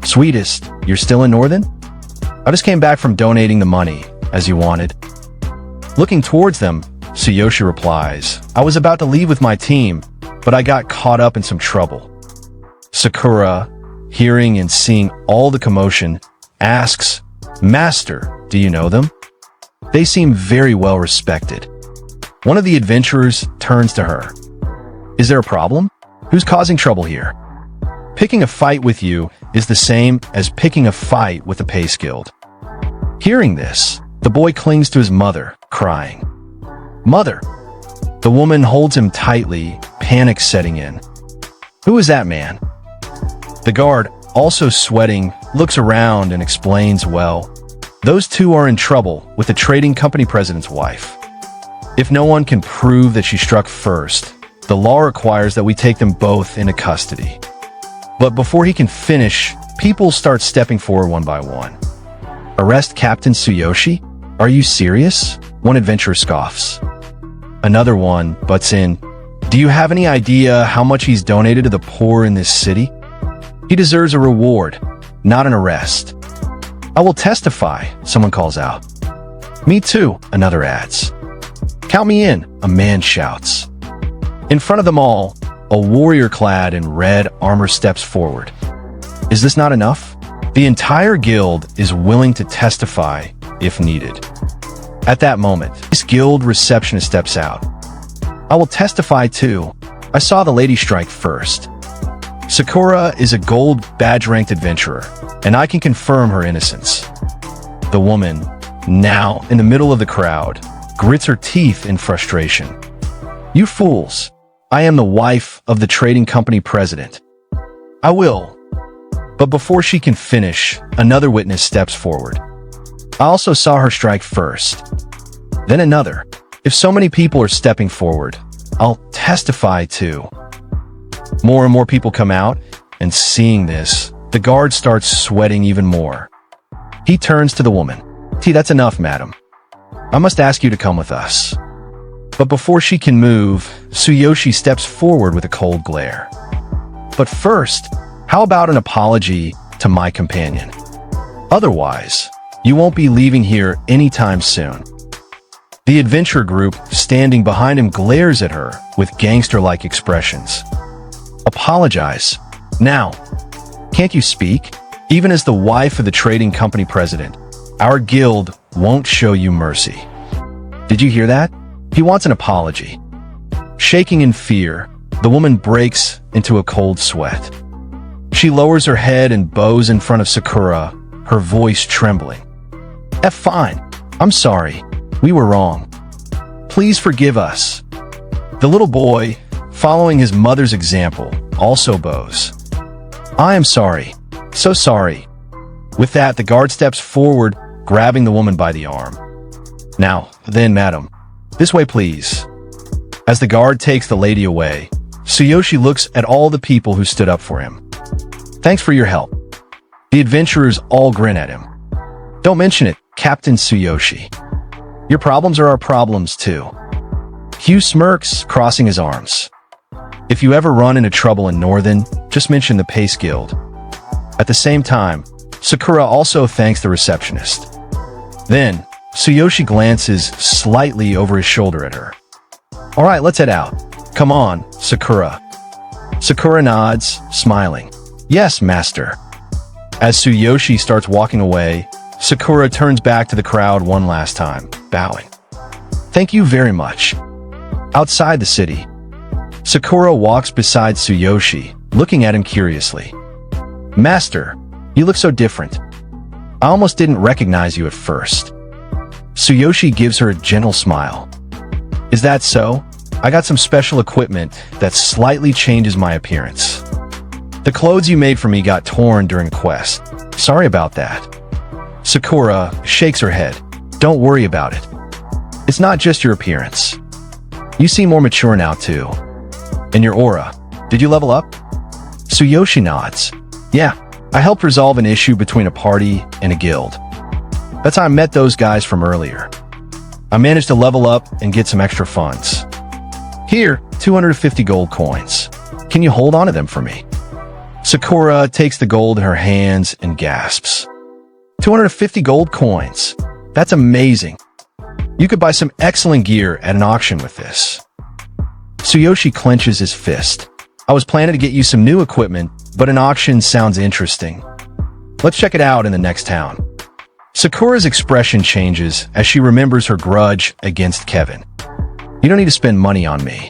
Sweetest, you're still in Northern? I just came back from donating the money, as you wanted. Looking towards them, Tsuyoshi replies, I was about to leave with my team, but I got caught up in some trouble. Sakura, hearing and seeing all the commotion, asks, Master, do you know them? They seem very well respected. One of the adventurers turns to her. Is there a problem? Who's causing trouble here? Picking a fight with you is the same as picking a fight with the Pace Guild. Hearing this, the boy clings to his mother, crying. Mother! The woman holds him tightly, panic setting in. Who is that man? The guard, also sweating, looks around and explains, well, those two are in trouble with the trading company president's wife. If no one can prove that she struck first, the law requires that we take them both into custody. But before he can finish, people start stepping forward one by one. Arrest Captain Tsuyoshi? Are you serious? One adventurer scoffs. Another one butts in. Do you have any idea how much he's donated to the poor in this city? He deserves a reward, not an arrest. I will testify, someone calls out. Me too, another adds. Count me in, a man shouts. In front of them all, a warrior clad in red armor steps forward. Is this not enough? The entire guild is willing to testify if needed. At that moment, this guild receptionist steps out. I will testify too. I saw the lady strike first. Sakura is a gold badge-ranked adventurer, and I can confirm her innocence. The woman, now in the middle of the crowd, grits her teeth in frustration. You fools! I am the wife of the trading company president. I will. But before she can finish, another witness steps forward. I also saw her strike first. Then another. If so many people are stepping forward, I'll testify too. More and more people come out, and seeing this, the guard starts sweating even more. He turns to the woman. That's enough, madam. I must ask you to come with us. But before she can move, Tsuyoshi steps forward with a cold glare. But first, how about an apology to my companion? Otherwise, you won't be leaving here anytime soon. The adventure group standing behind him glares at her with gangster-like expressions. Apologize. Now, can't you speak? Even as the wife of the trading company president, our guild won't show you mercy. Did you hear that? He wants an apology. Shaking in fear, the woman breaks into a cold sweat. She lowers her head and bows in front of Sakura, her voice trembling. Fine. I'm sorry. We were wrong. Please forgive us. The little boy, following his mother's example, also bows. I am sorry. So sorry. With that, the guard steps forward, grabbing the woman by the arm. Now, then, madam. This way, please. As the guard takes the lady away, Tsuyoshi looks at all the people who stood up for him. Thanks for your help. The adventurers all grin at him. Don't mention it, Captain Tsuyoshi. Your problems are our problems, too. Hugh smirks, crossing his arms. If you ever run into trouble in Northern, just mention the Pace Guild. At the same time, Sakura also thanks the receptionist. Then, Tsuyoshi glances slightly over his shoulder at her. All right, let's head out. Come on, Sakura. Sakura nods, smiling. Yes, master. As Tsuyoshi starts walking away, Sakura turns back to the crowd one last time, bowing. Thank you very much. Outside the city, Sakura walks beside Tsuyoshi, looking at him curiously. Master, you look so different. I almost didn't recognize you at first. Tsuyoshi gives her a gentle smile. Is that so? I got some special equipment that slightly changes my appearance. The clothes you made for me got torn during a quest. Sorry about that. Sakura shakes her head. Don't worry about it. It's not just your appearance. You seem more mature now too. And your aura. Did you level up? Tsuyoshi nods. Yeah, I helped resolve an issue between a party and a guild. That's how I met those guys from earlier. I managed to level up and get some extra funds. Here, 250 gold coins. Can you hold on to them for me? Sakura takes the gold in her hands and gasps. 250 gold coins. That's amazing. You could buy some excellent gear at an auction with this. Tsuyoshi clenches his fist. I was planning to get you some new equipment, but an auction sounds interesting. Let's check it out in the next town. Sakura's expression changes as she remembers her grudge against Kevin. You don't need to spend money on me.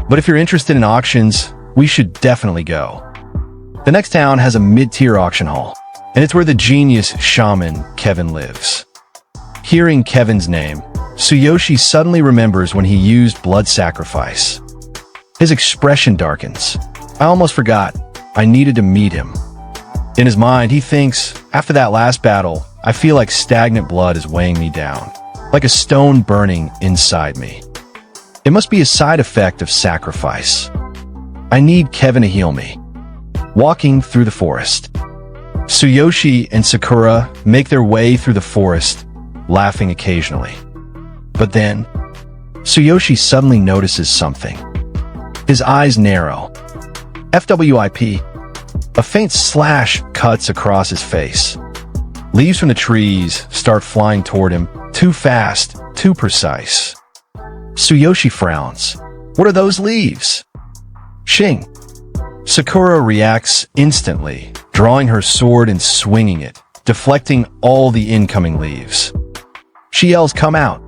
But if you're interested in auctions, we should definitely go. The next town has a mid-tier auction hall, and it's where the genius shaman Kevin lives. Hearing Kevin's name, Tsuyoshi suddenly remembers when he used blood sacrifice. His expression darkens. I almost forgot. I needed to meet him. In his mind, he thinks, after that last battle, I feel like stagnant blood is weighing me down, like a stone burning inside me. It must be a side effect of sacrifice. I need Kevin to heal me. Walking through the forest. Tsuyoshi and Sakura make their way through the forest, laughing occasionally. But then, Tsuyoshi suddenly notices something. His eyes narrow. FWIP. A faint slash cuts across his face. Leaves from the trees start flying toward him, too fast, too precise. Tsuyoshi frowns. What are those leaves? Shing. Sakura reacts instantly, drawing her sword and swinging it, deflecting all the incoming leaves. She yells, "Come out!"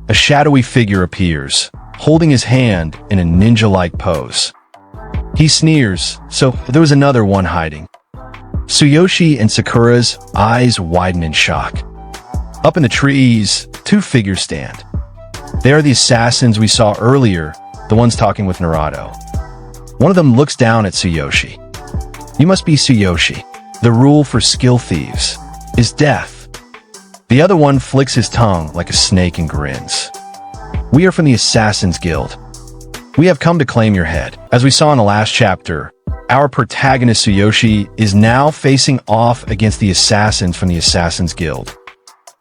A shadowy figure appears, holding his hand in a ninja-like pose. He sneers, so there was another one hiding. Tsuyoshi and Sakura's eyes widen in shock. Up in the trees, two figures stand. They are the assassins we saw earlier, the ones talking with Naruto. One of them looks down at Tsuyoshi. "You must be Tsuyoshi. The rule for skill thieves is death." The other one flicks his tongue like a snake and grins. "We are from the Assassin's Guild. We have come to claim your head." As we saw in the last chapter, our protagonist Tsuyoshi is now facing off against the assassins from the Assassin's Guild.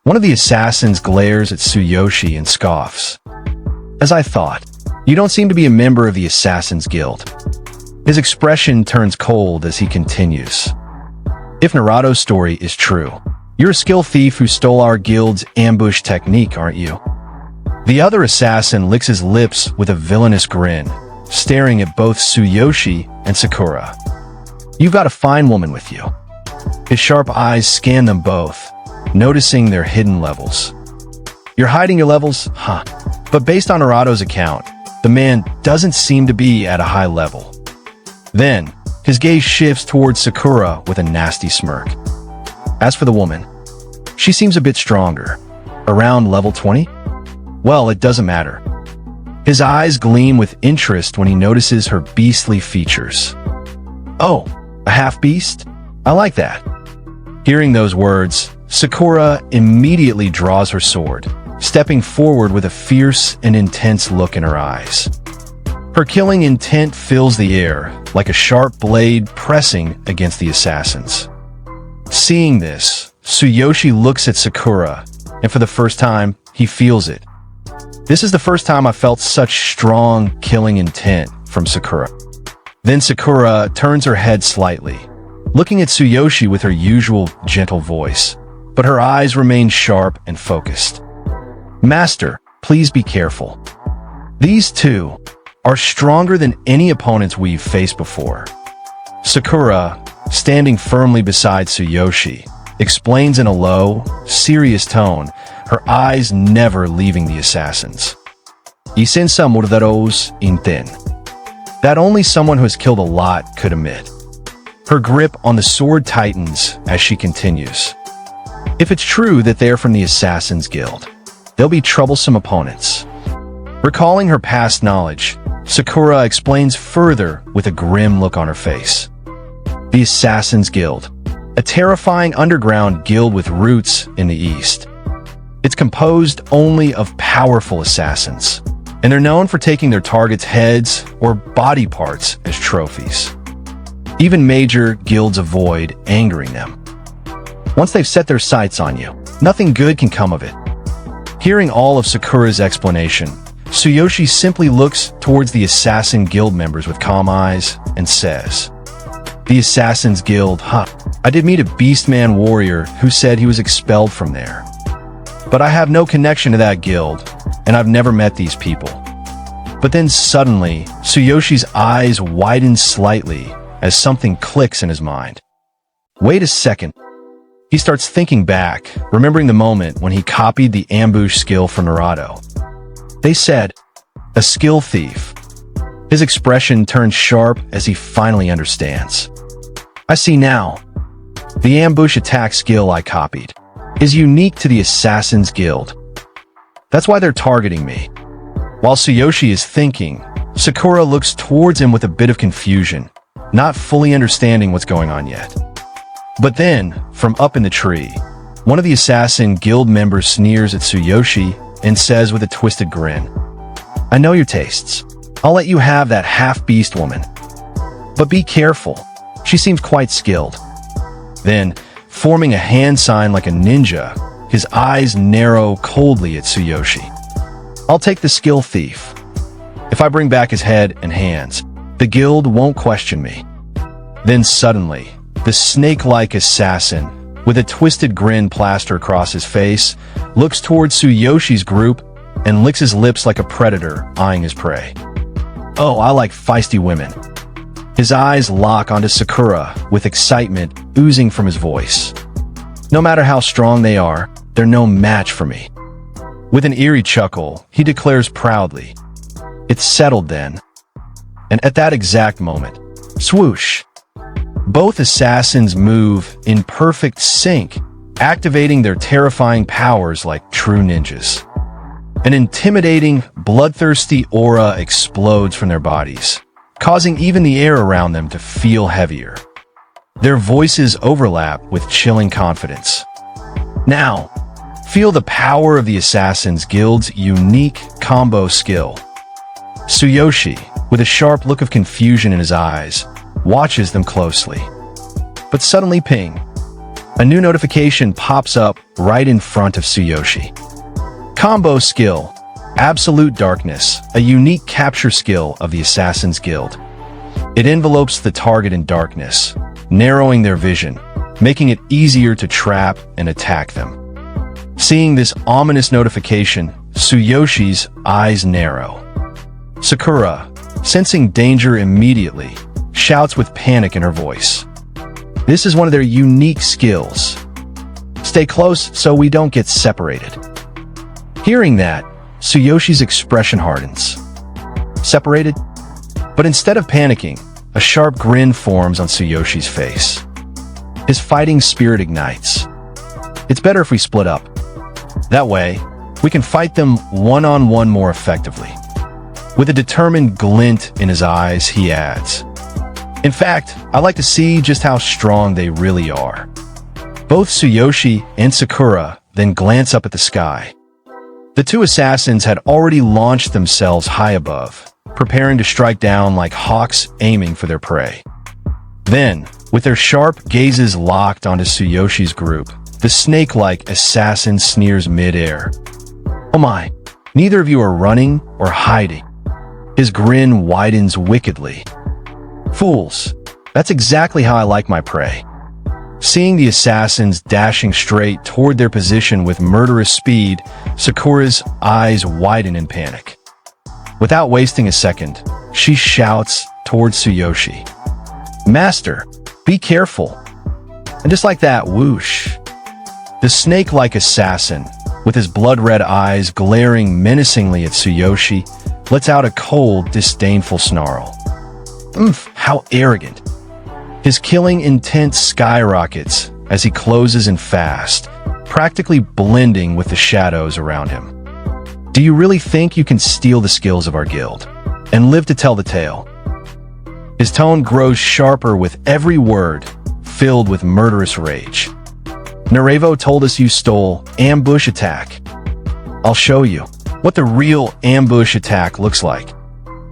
One of the assassins glares at Tsuyoshi and scoffs. "As I thought, you don't seem to be a member of the Assassin's Guild." His expression turns cold as he continues. "If Naruto's story is true, you're a skill thief who stole our guild's ambush technique, aren't you?" The other assassin licks his lips with a villainous grin, staring at both Tsuyoshi and Sakura. "You've got a fine woman with you." His sharp eyes scan them both, noticing their hidden levels. "You're hiding your levels? Huh. But based on Naruto's account, the man doesn't seem to be at a high level." Then, his gaze shifts towards Sakura with a nasty smirk. As for the woman, she seems a bit stronger. Around level 20? Well, it doesn't matter. His eyes gleam with interest when he notices her beastly features. "Oh, a half-beast? I like that." Hearing those words, Sakura immediately draws her sword, stepping forward with a fierce and intense look in her eyes. Her killing intent fills the air, like a sharp blade pressing against the assassins. Seeing this, Tsuyoshi looks at Sakura, and for the first time, he feels it. This is the first time I felt such strong killing intent from Sakura. Then Sakura turns her head slightly, looking at Tsuyoshi with her usual gentle voice, but her eyes remain sharp and focused. "Master, please be careful. These two are stronger than any opponents we've faced before." Sakura, standing firmly beside Tsuyoshi, explains in a low, serious tone, her eyes never leaving the assassins. "Y senza morderos inten." That only someone who has killed a lot could admit. Her grip on the sword tightens as she continues. "If it's true that they're from the Assassin's Guild, they'll be troublesome opponents." Recalling her past knowledge, Sakura explains further with a grim look on her face. The Assassin's Guild, a terrifying underground guild with roots in the East. It's composed only of powerful assassins, and they're known for taking their targets' heads or body parts as trophies. Even major guilds avoid angering them. Once they've set their sights on you, nothing good can come of it. Hearing all of Sakura's explanation, Tsuyoshi simply looks towards the Assassin Guild members with calm eyes and says, "The Assassin's Guild, huh? I did meet a beastman warrior who said he was expelled from there. But I have no connection to that guild, and I've never met these people." But then suddenly, Tsuyoshi's eyes widen slightly as something clicks in his mind. Wait a second. He starts thinking back, remembering the moment when he copied the ambush skill from Naruto. They said, "A skill thief." His expression turns sharp as he finally understands. "I see now. The ambush attack skill I copied is unique to the Assassin's Guild. That's why they're targeting me." While Tsuyoshi is thinking, Sakura looks towards him with a bit of confusion, not fully understanding what's going on yet. But then, from up in the tree, one of the Assassin Guild members sneers at Tsuyoshi and says with a twisted grin, "I know your tastes. I'll let you have that half-beast woman. But be careful. She seems quite skilled." Then, forming a hand sign like a ninja, his eyes narrow coldly at Tsuyoshi. "I'll take the skill thief. If I bring back his head and hands, the guild won't question me." Then suddenly, the snake-like assassin, with a twisted grin plastered across his face, looks towards Tsuyoshi's group and licks his lips like a predator eyeing his prey. Oh, I like feisty women. His eyes lock onto Sakura with excitement oozing from his voice. No matter how strong they are, they're no match for me. With an eerie chuckle, he declares proudly, "It's settled then." And at that exact moment, swoosh! Both assassins move in perfect sync, activating their terrifying powers like true ninjas. An intimidating, bloodthirsty aura explodes from their bodies, causing even the air around them to feel heavier. Their voices overlap with chilling confidence. Now, feel the power of the Assassin's Guild's unique combo skill. Tsuyoshi, with a sharp look of confusion in his eyes, watches them closely. But suddenly ping! A new notification pops up right in front of Tsuyoshi. Combo skill, Absolute Darkness, a unique capture skill of the Assassin's Guild. It envelopes the target in darkness, narrowing their vision, making it easier to trap and attack them. Seeing this ominous notification, Tsuyoshi's eyes narrow. Sakura, sensing danger immediately, shouts with panic in her voice. This is one of their unique skills. Stay close so we don't get separated. Hearing that, Tsuyoshi's expression hardens. Separated? But instead of panicking, a sharp grin forms on Tsuyoshi's face. His fighting spirit ignites. It's better if we split up. That way, we can fight them one-on-one more effectively. With a determined glint in his eyes, he adds, "In fact, I like to see just how strong they really are." Both Tsuyoshi and Sakura then glance up at the sky. The two assassins had already launched themselves high above, preparing to strike down like hawks aiming for their prey. Then, with their sharp gazes locked onto Tsuyoshi's group, the snake-like assassin sneers mid-air. "Oh my, neither of you are running or hiding." His grin widens wickedly. "Fools, that's exactly how I like my prey." Seeing the assassins dashing straight toward their position with murderous speed, Sakura's eyes widen in panic. Without wasting a second, she shouts towards Tsuyoshi, "Master, be careful." And just like that, whoosh! The snake-like assassin, with his blood-red eyes glaring menacingly at Tsuyoshi, lets out a cold, disdainful snarl. Oomph, how arrogant. His killing intent skyrockets as he closes in fast, practically blending with the shadows around him. "Do you really think you can steal the skills of our guild and live to tell the tale?" His tone grows sharper with every word, filled with murderous rage. "Narevo told us you stole ambush attack. I'll show you what the real ambush attack looks like."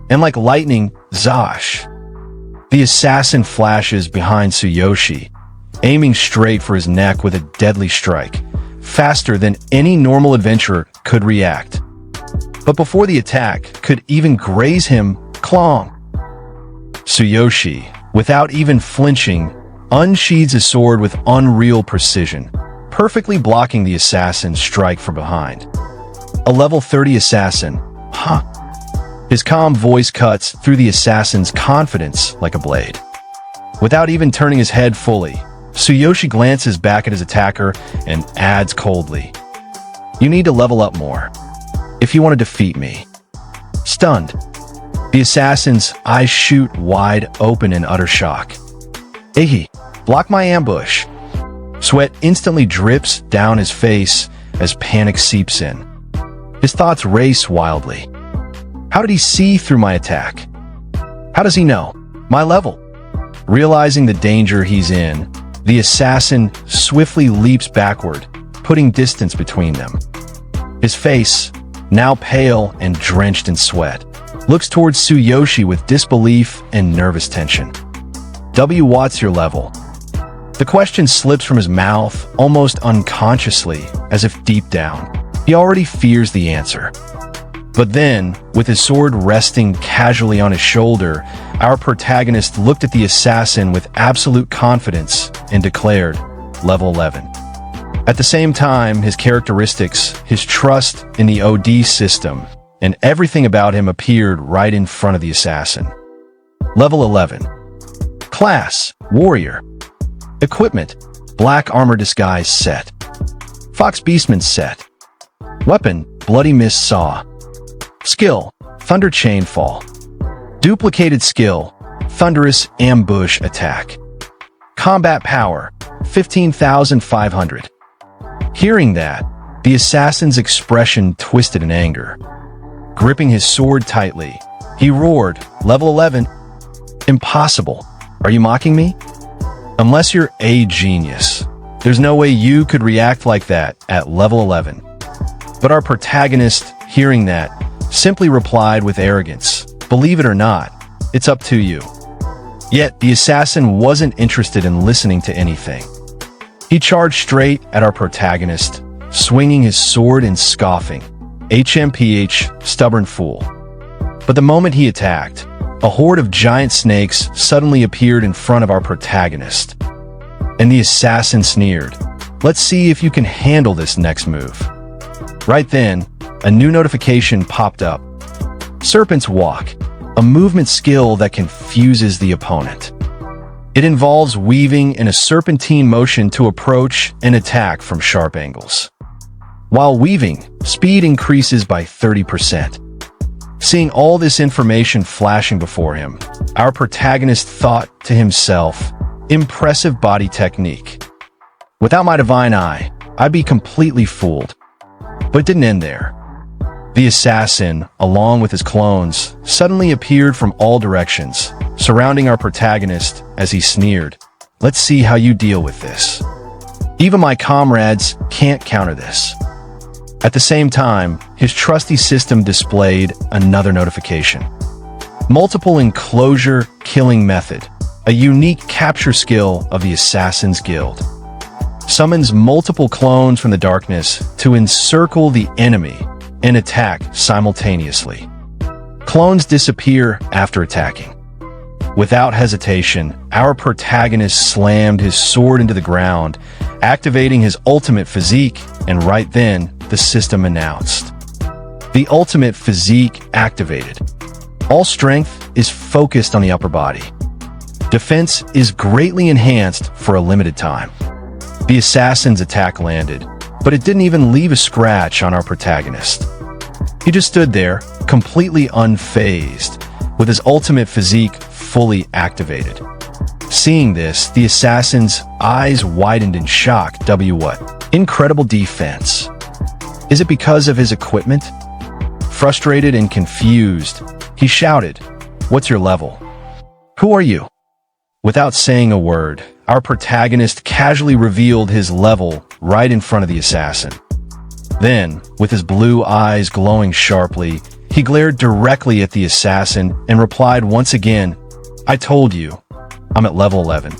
And like lightning, Zosh! The assassin flashes behind Tsuyoshi, aiming straight for his neck with a deadly strike, faster than any normal adventurer could react. But before the attack could even graze him, clong! Tsuyoshi, without even flinching, unsheathes his sword with unreal precision, perfectly blocking the assassin's strike from behind. A level 30 assassin, huh? His calm voice cuts through the assassin's confidence like a blade. Without even turning his head fully, Tsuyoshi glances back at his attacker and adds coldly, "You need to level up more if you want to defeat me." Stunned, the assassin's eyes shoot wide open in utter shock. "Ehi, block my ambush." Sweat instantly drips down his face as panic seeps in. His thoughts race wildly. How did he see through my attack? How does he know my level? Realizing the danger he's in, the assassin swiftly leaps backward, putting distance between them. His face, now pale and drenched in sweat, looks towards Tsuyoshi with disbelief and nervous tension. What's your level? The question slips from his mouth almost unconsciously, as if deep down, he already fears the answer. But then, with his sword resting casually on his shoulder, our protagonist looked at the assassin with absolute confidence and declared, level 11. At the same time, his characteristics, his trust in the OD system, and everything about him appeared right in front of the assassin. Level 11. Class: Warrior. Equipment: Black Armor Disguise Set. Fox Beastman Set. Weapon: Bloody Mist Saw. Skill: Thunder Chainfall. Duplicated Skill: Thunderous Ambush Attack. Combat Power: 15,500. Hearing that, the assassin's expression twisted in anger. Gripping his sword tightly, he roared, "Level 11? Impossible. Are you mocking me? Unless you're a genius, there's no way you could react like that at level 11. But our protagonist, hearing that, simply replied with arrogance, "Believe it or not, it's up to you." Yet the assassin wasn't interested in listening to anything. He charged straight at our protagonist, swinging his sword and scoffing, "HMPH, stubborn fool." But the moment he attacked, a horde of giant snakes suddenly appeared in front of our protagonist. And the assassin sneered, "Let's see if you can handle this next move." Right then, a new notification popped up. Serpent's Walk, a movement skill that confuses the opponent. It involves weaving in a serpentine motion to approach and attack from sharp angles. While weaving, speed increases by 30%. Seeing all this information flashing before him, our protagonist thought to himself, "Impressive body technique. Without my divine eye, I'd be completely fooled." But it didn't end there. The assassin, along with his clones, suddenly appeared from all directions, surrounding our protagonist as he sneered, "Let's see how you deal with this. Even my comrades can't counter this." At the same time, his trusty system displayed another notification. Multiple Enclosure Killing Method, a unique capture skill of the Assassin's Guild. Summons multiple clones from the darkness to encircle the enemy and attack simultaneously. Clones disappear after attacking. Without hesitation, our protagonist slammed his sword into the ground, activating his ultimate physique, and right then, the system announced. The ultimate physique activated. All strength is focused on the upper body. Defense is greatly enhanced for a limited time. The assassin's attack landed, but it didn't even leave a scratch on our protagonist. He just stood there, completely unfazed, with his ultimate physique fully activated. Seeing this, the assassin's eyes widened in shock. What? Incredible defense. Is it because of his equipment? Frustrated and confused, he shouted, "What's your level? Who are you?" Without saying a word, our protagonist casually revealed his level right in front of the assassin. Then, with his blue eyes glowing sharply, he glared directly at the assassin and replied once again, "I told you, I'm at level 11.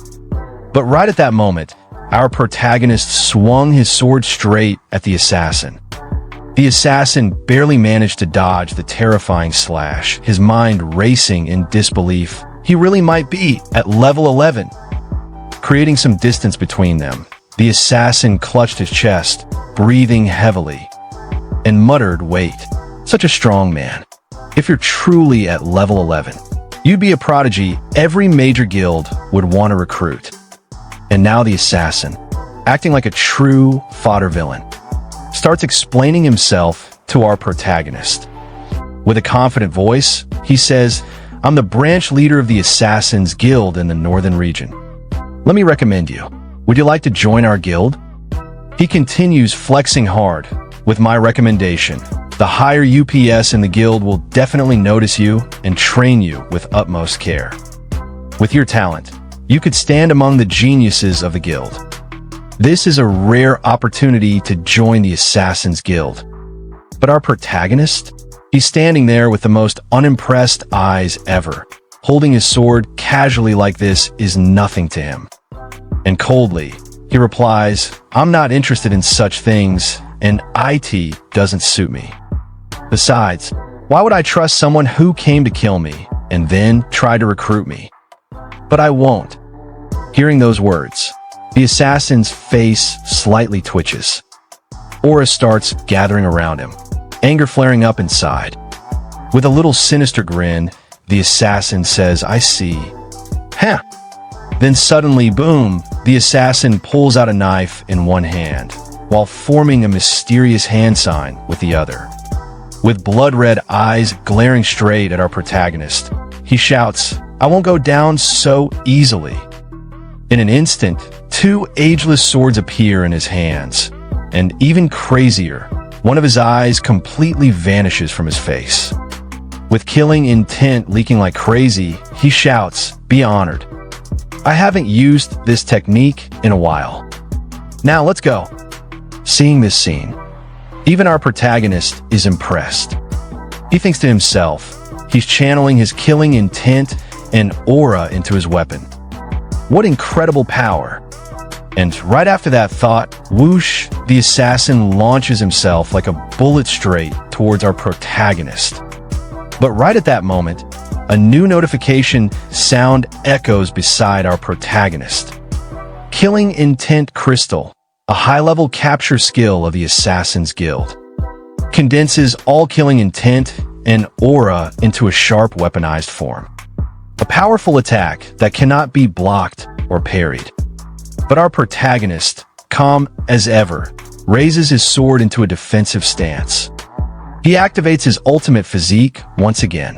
But right at that moment, our protagonist swung his sword straight at the assassin. The assassin barely managed to dodge the terrifying slash, his mind racing in disbelief. He really might be at level 11. Creating some distance between them, the assassin clutched his chest, breathing heavily, and muttered, "Wait, such a strong man. If you're truly at level 11, you'd be a prodigy every major guild would want to recruit." And now the assassin, acting like a true fodder villain, starts explaining himself to our protagonist. With a confident voice, he says, "I'm the branch leader of the Assassin's Guild in the northern region. Let me recommend you. Would you like to join our guild?" He continues flexing hard. "With my recommendation, the higher UPS in the guild will definitely notice you and train you with utmost care. With your talent, you could stand among the geniuses of the guild. This is a rare opportunity to join the Assassin's Guild." But our protagonist? He's standing there with the most unimpressed eyes ever. Holding his sword casually like this is nothing to him. And coldly, he replies, "I'm not interested in such things, and IT doesn't suit me. Besides, why would I trust someone who came to kill me and then try to recruit me? But I won't." Hearing those words, the assassin's face slightly twitches. Aura starts gathering around him, anger flaring up inside. With a little sinister grin, the assassin says, "I see." Huh. Then suddenly, boom, the assassin pulls out a knife in one hand, while forming a mysterious hand sign with the other. With blood-red eyes glaring straight at our protagonist, he shouts, "I won't go down so easily." In an instant, two ageless swords appear in his hands, and even crazier, one of his eyes completely vanishes from his face. With killing intent leaking like crazy, he shouts, "Be honored. I haven't used this technique in a while. Now let's go." Seeing this scene, even our protagonist is impressed. He thinks to himself, he's channeling his killing intent and aura into his weapon. What incredible power. And right after that thought, whoosh, the assassin launches himself like a bullet straight towards our protagonist. But right at that moment, a new notification sound echoes beside our protagonist. Killing Intent Crystal, a high-level capture skill of the Assassin's Guild, condenses all killing intent and aura into a sharp weaponized form. A powerful attack that cannot be blocked or parried. But our protagonist, calm as ever, raises his sword into a defensive stance. He activates his ultimate physique once again.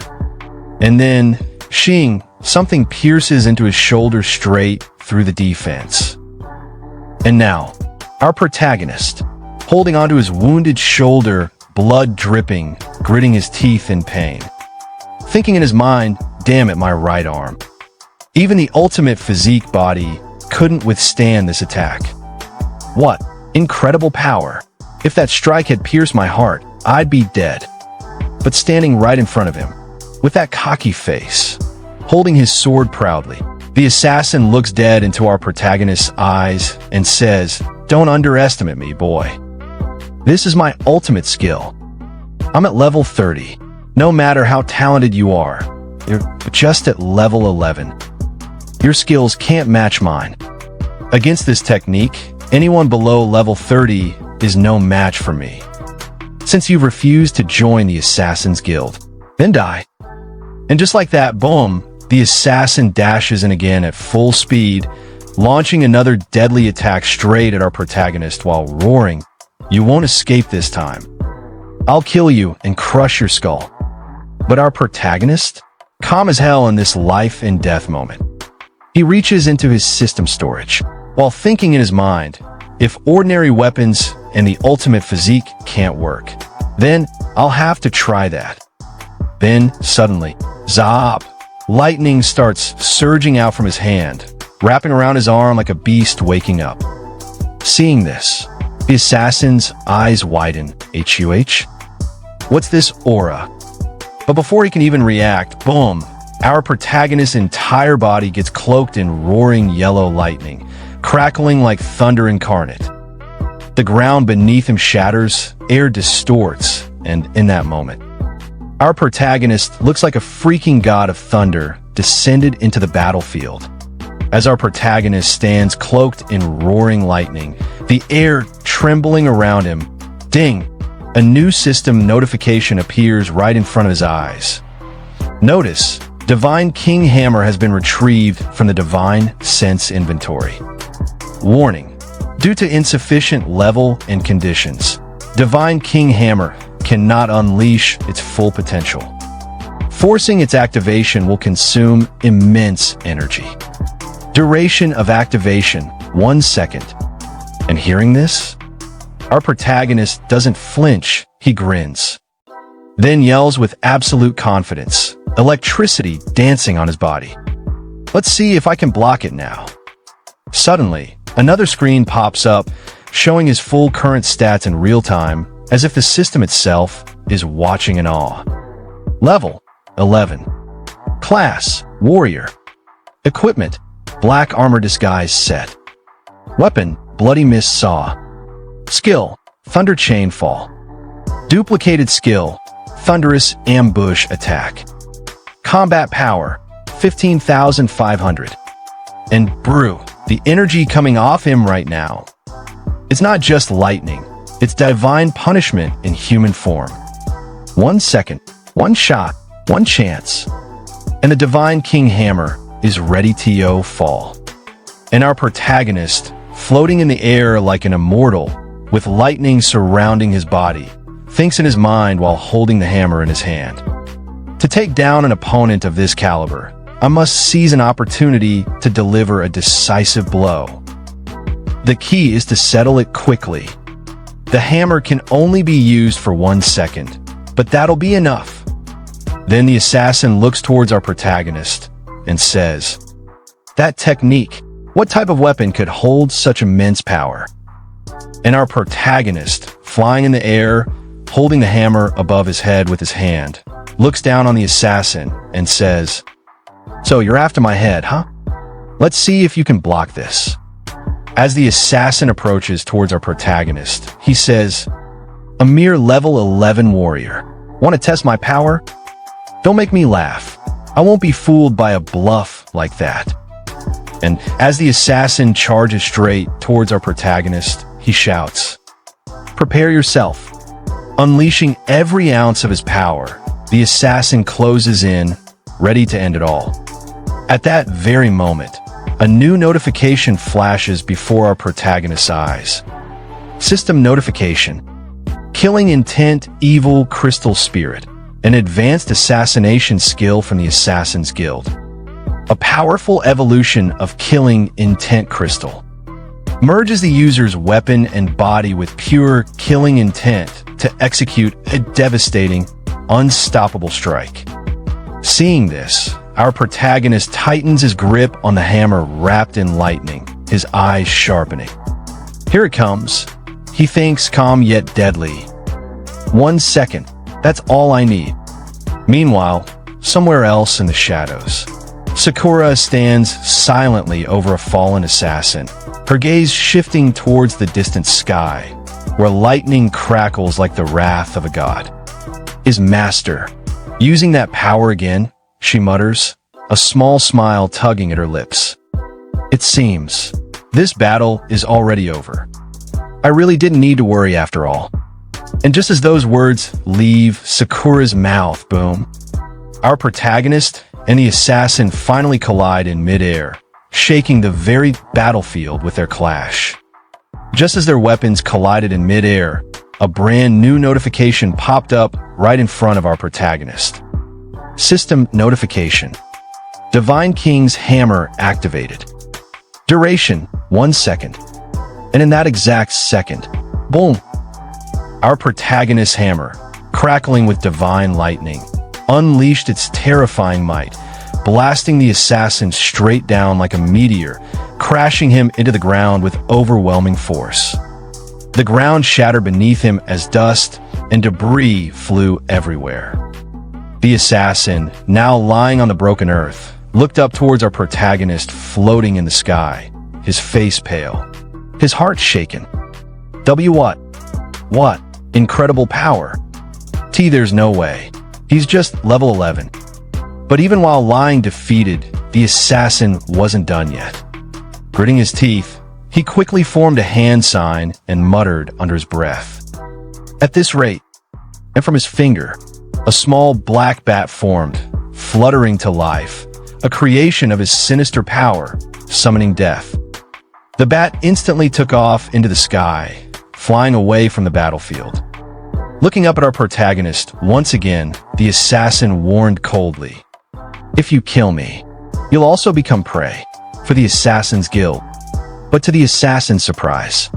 And then, shing, something pierces into his shoulder straight through the defense. And now, our protagonist, holding onto his wounded shoulder, blood dripping, gritting his teeth in pain. Thinking in his mind, "Damn it, my right arm." Even the ultimate physique body couldn't withstand this attack. What incredible power. If that strike had pierced my heart, I'd be dead. But standing right in front of him, with that cocky face, holding his sword proudly, the assassin looks dead into our protagonist's eyes and says, "Don't underestimate me, boy. This is my ultimate skill. I'm at level 30. No matter how talented you are, you're just at level 11. Your skills can't match mine. Against this technique, anyone below level 30 is no match for me. Since you've refused to join the Assassin's Guild, then die." And just like that, boom, the assassin dashes in again at full speed, launching another deadly attack straight at our protagonist while roaring, "You won't escape this time. I'll kill you and crush your skull." But our protagonist, calm as hell in this life and death moment, he reaches into his system storage, while thinking in his mind, if ordinary weapons and the ultimate physique can't work, then I'll have to try that. Then, suddenly, zap! Lightning starts surging out from his hand, wrapping around his arm like a beast waking up. Seeing this, the assassin's eyes widen. HUH? What's this aura? But before he can even react, boom, our protagonist's entire body gets cloaked in roaring yellow lightning, crackling like thunder incarnate. The ground beneath him shatters, air distorts, and in that moment, our protagonist looks like a freaking god of thunder descended into the battlefield. As our protagonist stands cloaked in roaring lightning, the air trembling around him, ding! A new system notification appears right in front of his eyes. Notice, Divine King Hammer has been retrieved from the Divine Sense inventory. Warning, due to insufficient level and conditions, Divine King Hammer cannot unleash its full potential. Forcing its activation will consume immense energy. Duration of activation, 1 second. And hearing this, our protagonist doesn't flinch, he grins. Then yells with absolute confidence, electricity dancing on his body. Let's see if I can block it now. Suddenly, another screen pops up, showing his full current stats in real time, as if the system itself is watching in awe. Level 11. Class Warrior. Equipment Black Armor Disguise Set. Weapon Bloody Mist Saw. Skill Thunder Chain Fall. Duplicated skill Thunderous Ambush Attack. Combat Power 15,500. And brew, the energy coming off him right now. It's not just lightning. It's divine punishment in human form. 1 second. One shot, one chance, and the Divine King hammer is ready to fall. And our protagonist, floating in the air like an immortal, with lightning surrounding his body, thinks in his mind while holding the hammer in his hand. To take down an opponent of this caliber, I must seize an opportunity to deliver a decisive blow. The key is to settle it quickly. The hammer can only be used for 1 second, but that'll be enough. Then the assassin looks towards our protagonist and says, "That technique, what type of weapon could hold such immense power?" And our protagonist, flying in the air, holding the hammer above his head with his hand, looks down on the assassin and says, "So you're after my head, huh? Let's see if you can block this." As the assassin approaches towards our protagonist, he says, "A mere level 11 warrior. Want to test my power? Don't make me laugh. I won't be fooled by a bluff like that." And as the assassin charges straight towards our protagonist, he shouts, "Prepare yourself." Unleashing every ounce of his power, the assassin closes in, ready to end it all. At that very moment, a new notification flashes before our protagonist's eyes. System notification. Killing intent, evil crystal spirit. An advanced assassination skill from the Assassin's Guild. A powerful evolution of killing intent crystal. Merges the user's weapon and body with pure killing intent to execute a devastating, unstoppable strike. Seeing this, our protagonist tightens his grip on the hammer wrapped in lightning, his eyes sharpening. Here it comes. He thinks, calm yet deadly. 1 second, that's all I need. Meanwhile, somewhere else in the shadows, Sakura stands silently over a fallen assassin, her gaze shifting towards the distant sky, where lightning crackles like the wrath of a god. His master, using that power again, she mutters, a small smile tugging at her lips. It seems this battle is already over. I really didn't need to worry after all. And just as those words leave Sakura's mouth, boom, our protagonist and the assassin finally collide in midair, shaking the very battlefield with their clash. Just as their weapons collided in midair, a brand new notification popped up right in front of our protagonist. System notification. Divine King's hammer activated. Duration, 1 second. And in that exact second, boom, our protagonist's hammer, crackling with divine lightning, unleashed its terrifying might, blasting the assassin straight down like a meteor, crashing him into the ground with overwhelming force. The ground shattered beneath him as dust and debris flew everywhere. The assassin, now lying on the broken earth, looked up towards our protagonist floating in the sky, his face pale, his heart shaken. What? What? Incredible power. There's no way. He's just level 11. But even while lying defeated, the assassin wasn't done yet. Gritting his teeth, he quickly formed a hand sign and muttered under his breath. At this rate, and from his finger, a small black bat formed, fluttering to life, a creation of his sinister power, summoning death. The bat instantly took off into the sky, flying away from the battlefield. Looking up at our protagonist, once again, the assassin warned coldly, "If you kill me, you'll also become prey for the Assassin's Guild." But to the assassin's surprise,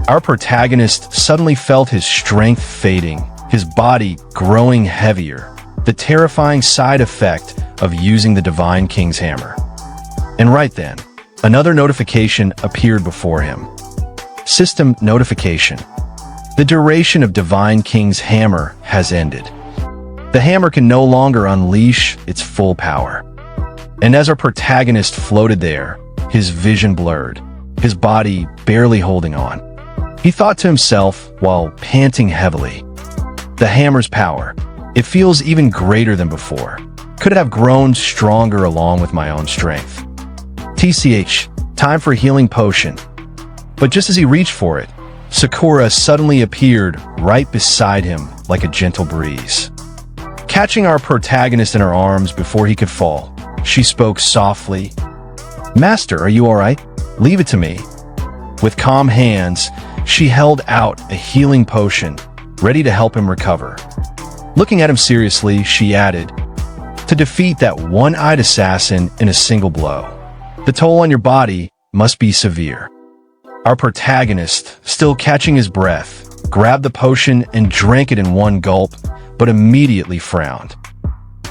our protagonist suddenly felt his strength fading, his body growing heavier, the terrifying side effect of using the Divine King's hammer. And right then, another notification appeared before him. System notification. The duration of Divine King's hammer has ended. The hammer can no longer unleash its full power. And as our protagonist floated there, his vision blurred, his body barely holding on, he thought to himself while panting heavily, "The hammer's power, it feels even greater than before. Could it have grown stronger along with my own strength? TCH, time for a healing potion." But just as he reached for it, Sakura suddenly appeared right beside him like a gentle breeze. Catching our protagonist in her arms before he could fall, she spoke softly. "Master, are you all right? Leave it to me." With calm hands, she held out a healing potion, ready to help him recover. Looking at him seriously, she added, "To defeat that one-eyed assassin in a single blow, the toll on your body must be severe." Our protagonist, still catching his breath, grabbed the potion and drank it in one gulp, but immediately frowned.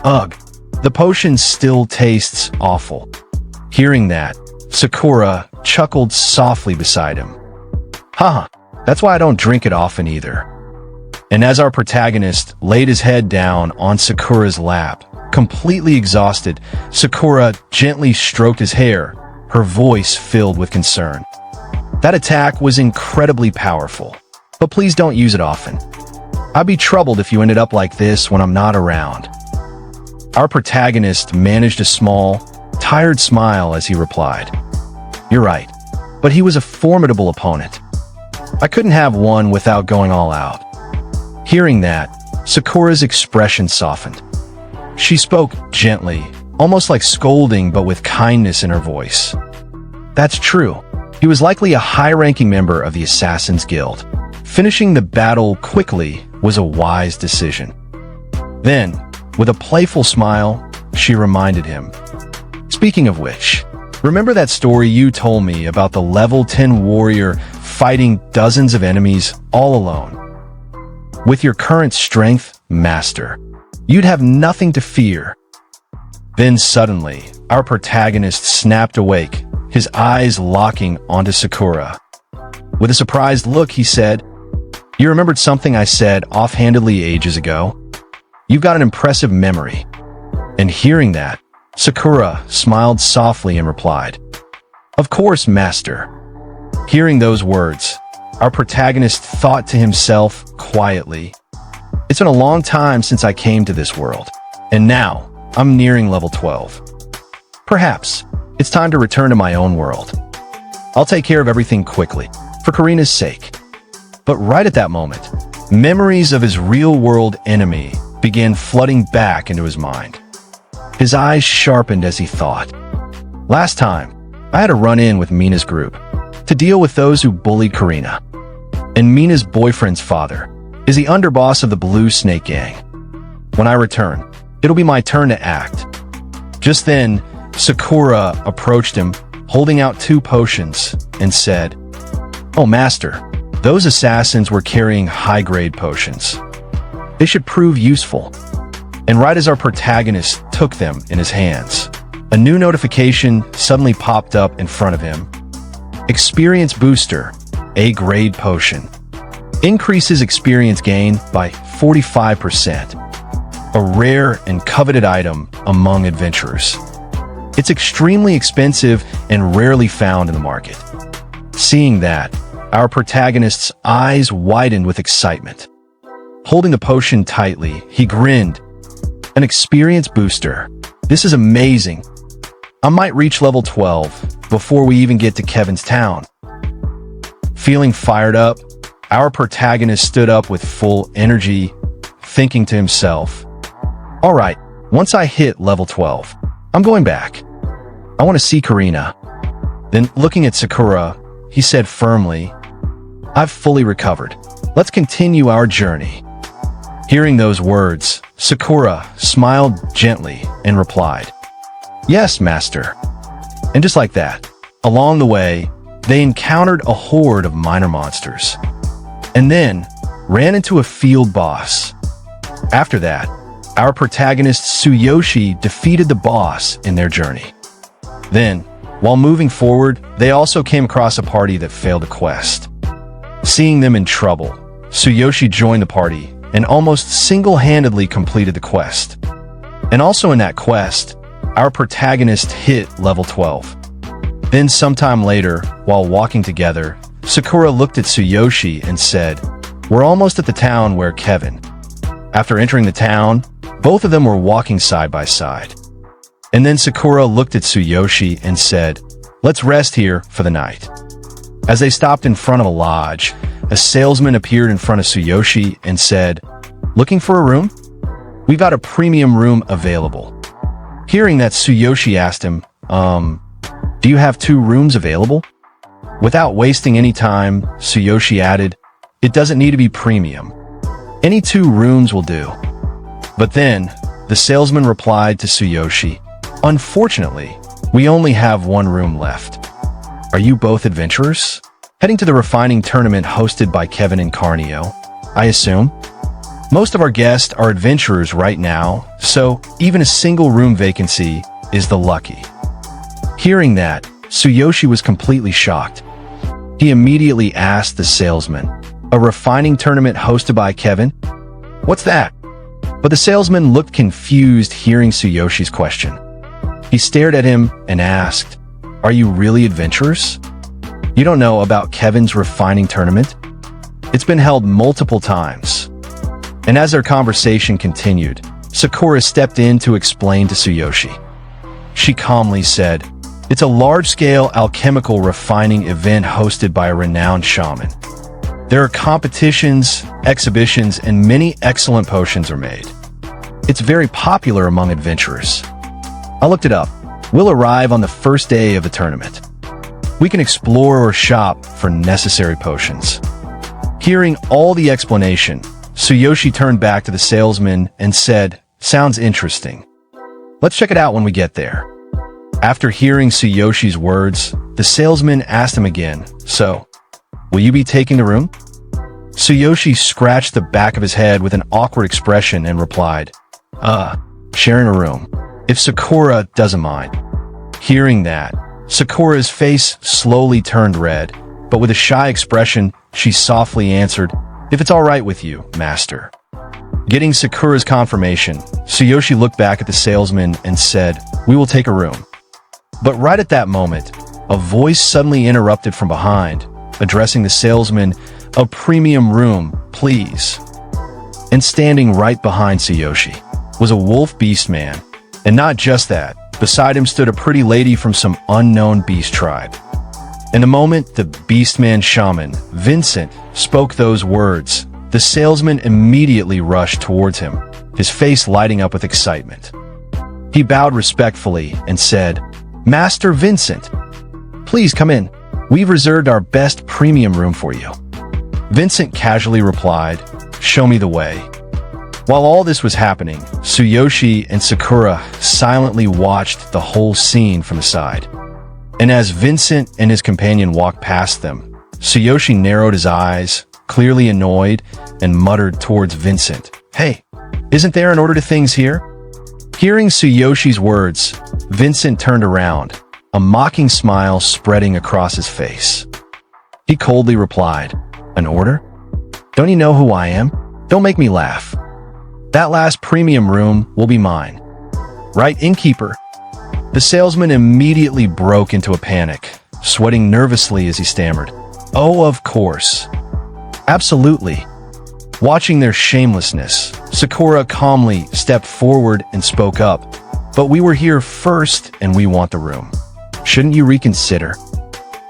"Ugh, the potion still tastes awful." Hearing that, Sakura chuckled softly beside him. "Haha, that's why I don't drink it often either." And as our protagonist laid his head down on Sakura's lap, completely exhausted, Sakura gently stroked his hair, her voice filled with concern. "That attack was incredibly powerful, but please don't use it often. I'd be troubled if you ended up like this when I'm not around." Our protagonist managed a small, tired smile as he replied, "You're right, but he was a formidable opponent. I couldn't have won without going all out." Hearing that, Sakura's expression softened. She spoke gently, almost like scolding but with kindness in her voice. "That's true. He was likely a high-ranking member of the Assassin's Guild. Finishing the battle quickly was a wise decision." Then, with a playful smile, she reminded him, "Speaking of which, remember that story you told me about the level 10 warrior fighting dozens of enemies all alone? With your current strength, Master, you'd have nothing to fear." Then suddenly, our protagonist snapped awake, his eyes locking onto Sakura. With a surprised look, he said, "You remembered something I said offhandedly ages ago? You've got an impressive memory." And hearing that, Sakura smiled softly and replied, "Of course, Master." Hearing those words, our protagonist thought to himself quietly, "It's been a long time since I came to this world, and now I'm nearing level 12. Perhaps it's time to return to my own world. I'll take care of everything quickly, for Karina's sake." But right at that moment, memories of his real-world enemy began flooding back into his mind. His eyes sharpened as he thought, "Last time, I had a run-in with Mina's group to deal with those who bullied Karina. And Mina's boyfriend's father is the underboss of the Blue Snake Gang. When I return, it'll be my turn to act." Just then, Sakura approached him, holding out 2 potions, and said, "Oh, Master, those assassins were carrying high-grade potions. They should prove useful." And right as our protagonist took them in his hands, a new notification suddenly popped up in front of him. Experience Booster, A-grade potion. Increases experience gain by 45%. A rare and coveted item among adventurers. It's extremely expensive and rarely found in the market. Seeing that, our protagonist's eyes widened with excitement. Holding the potion tightly, he grinned. "An experience booster. This is amazing. I might reach level 12 before we even get to Kevin's town." Feeling fired up, our protagonist stood up with full energy, thinking to himself, "All right, once I hit level 12, I'm going back. I want to see Karina." Then, looking at Sakura, he said firmly, "I've fully recovered. Let's continue our journey." Hearing those words, Sakura smiled gently and replied, "Yes, Master." And just like that, along the way, they encountered a horde of minor monsters, and then ran into a field boss. After that, our protagonist Tsuyoshi defeated the boss in their journey. Then, while moving forward, they also came across a party that failed a quest. Seeing them in trouble, Tsuyoshi joined the party and almost single-handedly completed the quest. And also in that quest, our protagonist hit level 12. Then sometime later, while walking together, Sakura looked at Tsuyoshi and said, "We're almost at the town where Kevin." After entering the town, both of them were walking side by side. And then Sakura looked at Tsuyoshi and said, "Let's rest here for the night." As they stopped in front of a lodge, a salesman appeared in front of Tsuyoshi and said, "Looking for a room?" We've got a premium room available. Hearing that, Tsuyoshi asked him, do you have 2 rooms available? Without wasting any time, Tsuyoshi added, it doesn't need to be premium. Any 2 rooms will do. But then, the salesman replied to Tsuyoshi, unfortunately, we only have 1 room left. Are you both adventurers? Heading to the refining tournament hosted by Kevin and Karina, I assume? Most of our guests are adventurers right now, so even a single room vacancy is the lucky. Hearing that, Tsuyoshi was completely shocked. He immediately asked the salesman, a refining tournament hosted by Kevin? What's that? But the salesman looked confused hearing Tsuyoshi's question. He stared at him and asked, are you really adventurers? You don't know about Kevin's refining tournament? It's been held multiple times. And as their conversation continued, Sakura stepped in to explain to Tsuyoshi. She calmly said, it's a large-scale alchemical refining event hosted by a renowned shaman. There are competitions, exhibitions, and many excellent potions are made. It's very popular among adventurers. I looked it up. We'll arrive on the first day of the tournament. We can explore or shop for necessary potions. Hearing all the explanation, Tsuyoshi turned back to the salesman and said, sounds interesting. Let's check it out when we get there. After hearing Tsuyoshi's words, the salesman asked him again, so, will you be taking the room? Tsuyoshi scratched the back of his head with an awkward expression and replied, sharing a room, if Sakura doesn't mind. Hearing that, Sakura's face slowly turned red, but with a shy expression, she softly answered, if it's all right with you, master. Getting Sakura's confirmation, Tsuyoshi looked back at the salesman and said, we will take a room. But right at that moment, a voice suddenly interrupted from behind, addressing the salesman, a premium room, please. And standing right behind Tsuyoshi was a wolf beastman. And not just that, beside him stood a pretty lady from some unknown beast tribe. In the moment the beastman shaman, Vincent, spoke those words, the salesman immediately rushed towards him, his face lighting up with excitement. He bowed respectfully and said, Master Vincent, please come in. We've reserved our best premium room for you. Vincent casually replied, show me the way. While all this was happening, Tsuyoshi and Sakura silently watched the whole scene from the side. And as Vincent and his companion walked past them, Tsuyoshi narrowed his eyes, clearly annoyed, and muttered towards Vincent, hey, isn't there an order to things here? Hearing Tsuyoshi's words, Vincent turned around, a mocking smile spreading across his face. He coldly replied, an order? Don't you know who I am? Don't make me laugh. That last premium room will be mine. Right, innkeeper? The salesman immediately broke into a panic, sweating nervously as he stammered, oh, of course. Absolutely. Watching their shamelessness, Sakura calmly stepped forward and spoke up, but we were here first and we want the room. Shouldn't you reconsider?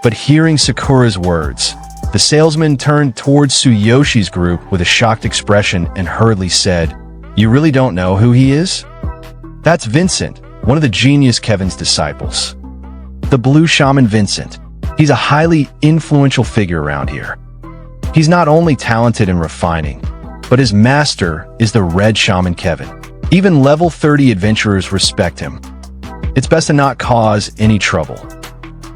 But hearing Sakura's words, the salesman turned towards Tsuyoshi's group with a shocked expression and hurriedly said, you really don't know who he is? That's Vincent, one of the genius Kevin's disciples. The blue shaman Vincent. He's a highly influential figure around here. He's not only talented in refining, but his master is the red shaman Kevin. Even level 30 adventurers respect him. It's best to not cause any trouble.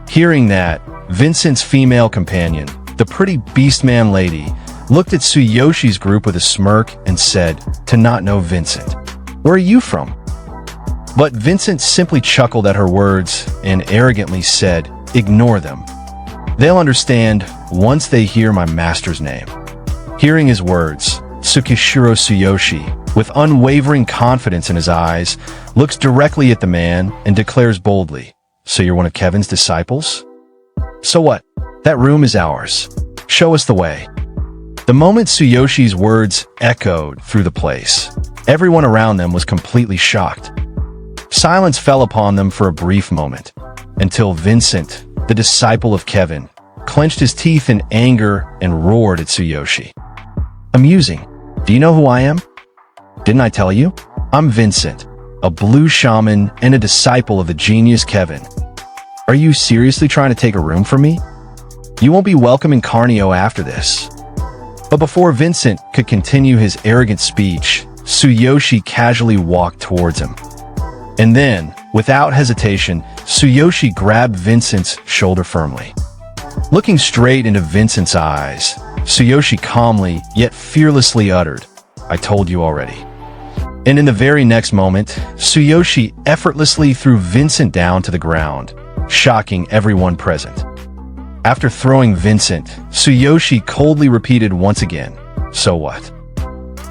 Hearing that, Vincent's female companion, the pretty beastman lady, looked at Tsuyoshi's group with a smirk and said, to not know Vincent. Where are you from? But Vincent simply chuckled at her words and arrogantly said, ignore them. They'll understand once they hear my master's name. Hearing his words, Tsukishiro Tsuyoshi, with unwavering confidence in his eyes, looks directly at the man and declares boldly, so you're one of Kevin's disciples? So what? That room is ours. Show us the way. The moment Tsuyoshi's words echoed through the place, everyone around them was completely shocked. Silence fell upon them for a brief moment, until Vincent, the disciple of Kevin, clenched his teeth in anger and roared at Tsuyoshi. Amusing. Do you know who I am? Didn't I tell you? I'm Vincent, a blue shaman and a disciple of the genius Kevin. Are you seriously trying to take a room from me? You won't be welcome in Carnio after this." But before Vincent could continue his arrogant speech, Tsuyoshi casually walked towards him. And then, without hesitation, Tsuyoshi grabbed Vincent's shoulder firmly. Looking straight into Vincent's eyes, Tsuyoshi calmly yet fearlessly uttered, "I told you already." And in the very next moment, Tsuyoshi effortlessly threw Vincent down to the ground, shocking everyone present. After throwing Vincent, Tsuyoshi coldly repeated once again, "So what?"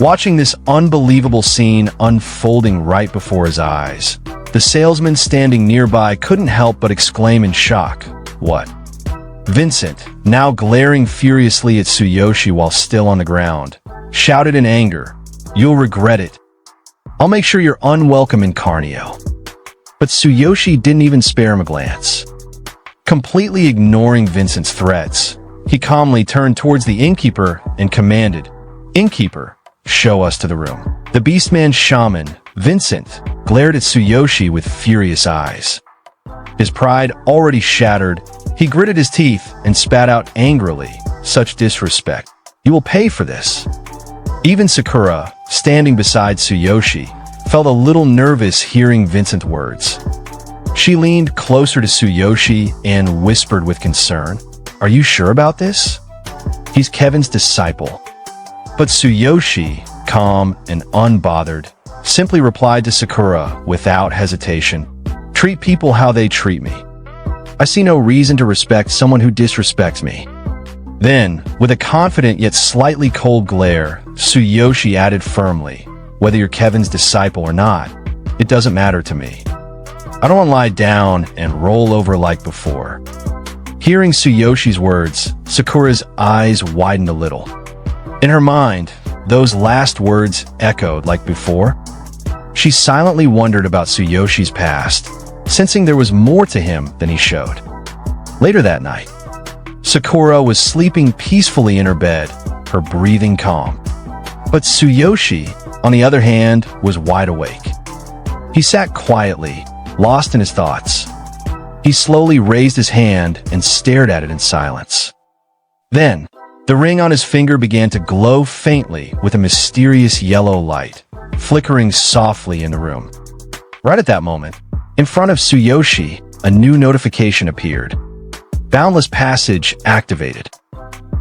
Watching this unbelievable scene unfolding right before his eyes, the salesman standing nearby couldn't help but exclaim in shock, "What?" Vincent, now glaring furiously at Tsuyoshi while still on the ground, shouted in anger, "You'll regret it. I'll make sure you're unwelcome in Carnio." But Tsuyoshi didn't even spare him a glance. Completely ignoring Vincent's threats, he calmly turned towards the innkeeper and commanded, "Innkeeper, show us to the room." The beastman Shaman, Vincent, glared at Tsuyoshi with furious eyes. His pride already shattered, he gritted his teeth and spat out angrily, "Such disrespect. You will pay for this." Even Sakura, standing beside Tsuyoshi, felt a little nervous hearing Vincent's words. She leaned closer to Tsuyoshi and whispered with concern, "Are you sure about this? He's Kevin's disciple." But Tsuyoshi, calm and unbothered, simply replied to Sakura without hesitation, "Treat people how they treat me. I see no reason to respect someone who disrespects me." Then, with a confident yet slightly cold glare, Tsuyoshi added firmly, "Whether you're Kevin's disciple or not, it doesn't matter to me. I don't want to lie down and roll over like before." Hearing Tsuyoshi's words, Sakura's eyes widened a little. In her mind, those last words echoed like before. She silently wondered about Tsuyoshi's past, sensing there was more to him than he showed. Later that night, Sakura was sleeping peacefully in her bed, her breathing calm. But Tsuyoshi, on the other hand, was wide awake. He sat quietly, lost in his thoughts. He slowly raised his hand and stared at it in silence. Then, the ring on his finger began to glow faintly with a mysterious yellow light, flickering softly in the room. Right at that moment, in front of Tsuyoshi, a new notification appeared. Boundless Passage activated.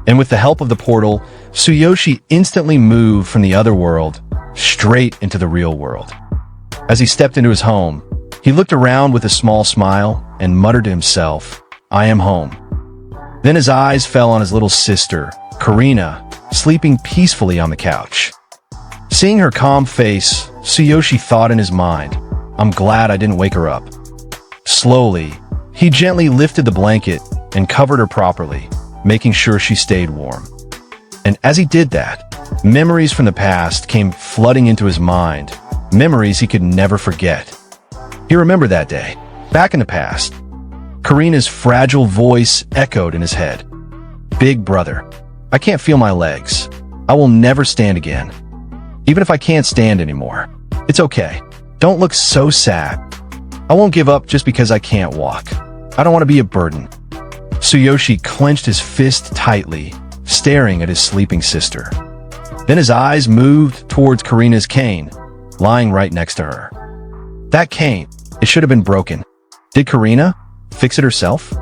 And with the help of the portal, Tsuyoshi instantly moved from the other world straight into the real world. As he stepped into his home, he looked around with a small smile and muttered to himself, "I am home." Then his eyes fell on his little sister, Karina, sleeping peacefully on the couch. Seeing her calm face, Tsuyoshi thought in his mind, "I'm glad I didn't wake her up." Slowly, he gently lifted the blanket and covered her properly, making sure she stayed warm. And as he did that, memories from the past came flooding into his mind, memories he could never forget. He remembered that day, back in the past. Karina's fragile voice echoed in his head. "Big brother, I can't feel my legs. I will never stand again. Even if I can't stand anymore. It's okay. Don't look so sad. I won't give up just because I can't walk. I don't want to be a burden." Tsuyoshi clenched his fist tightly, staring at his sleeping sister. Then his eyes moved towards Karina's cane, lying right next to her. That cane, it should have been broken. Did Karina fix it herself?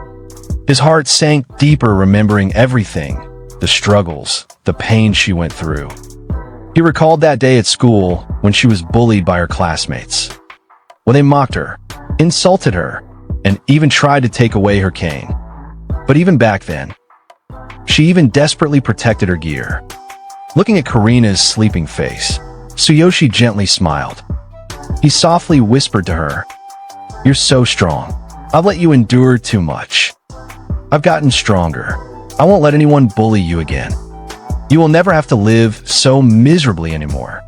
His heart sank deeper remembering everything, the struggles, the pain she went through. He recalled that day at school when she was bullied by her classmates. When they mocked her, insulted her, and even tried to take away her cane. But even back then, she even desperately protected her gear. Looking at Karina's sleeping face, Tsuyoshi gently smiled. He softly whispered to her, "You're so strong. I've let you endure too much. I've gotten stronger. I won't let anyone bully you again. You will never have to live so miserably anymore."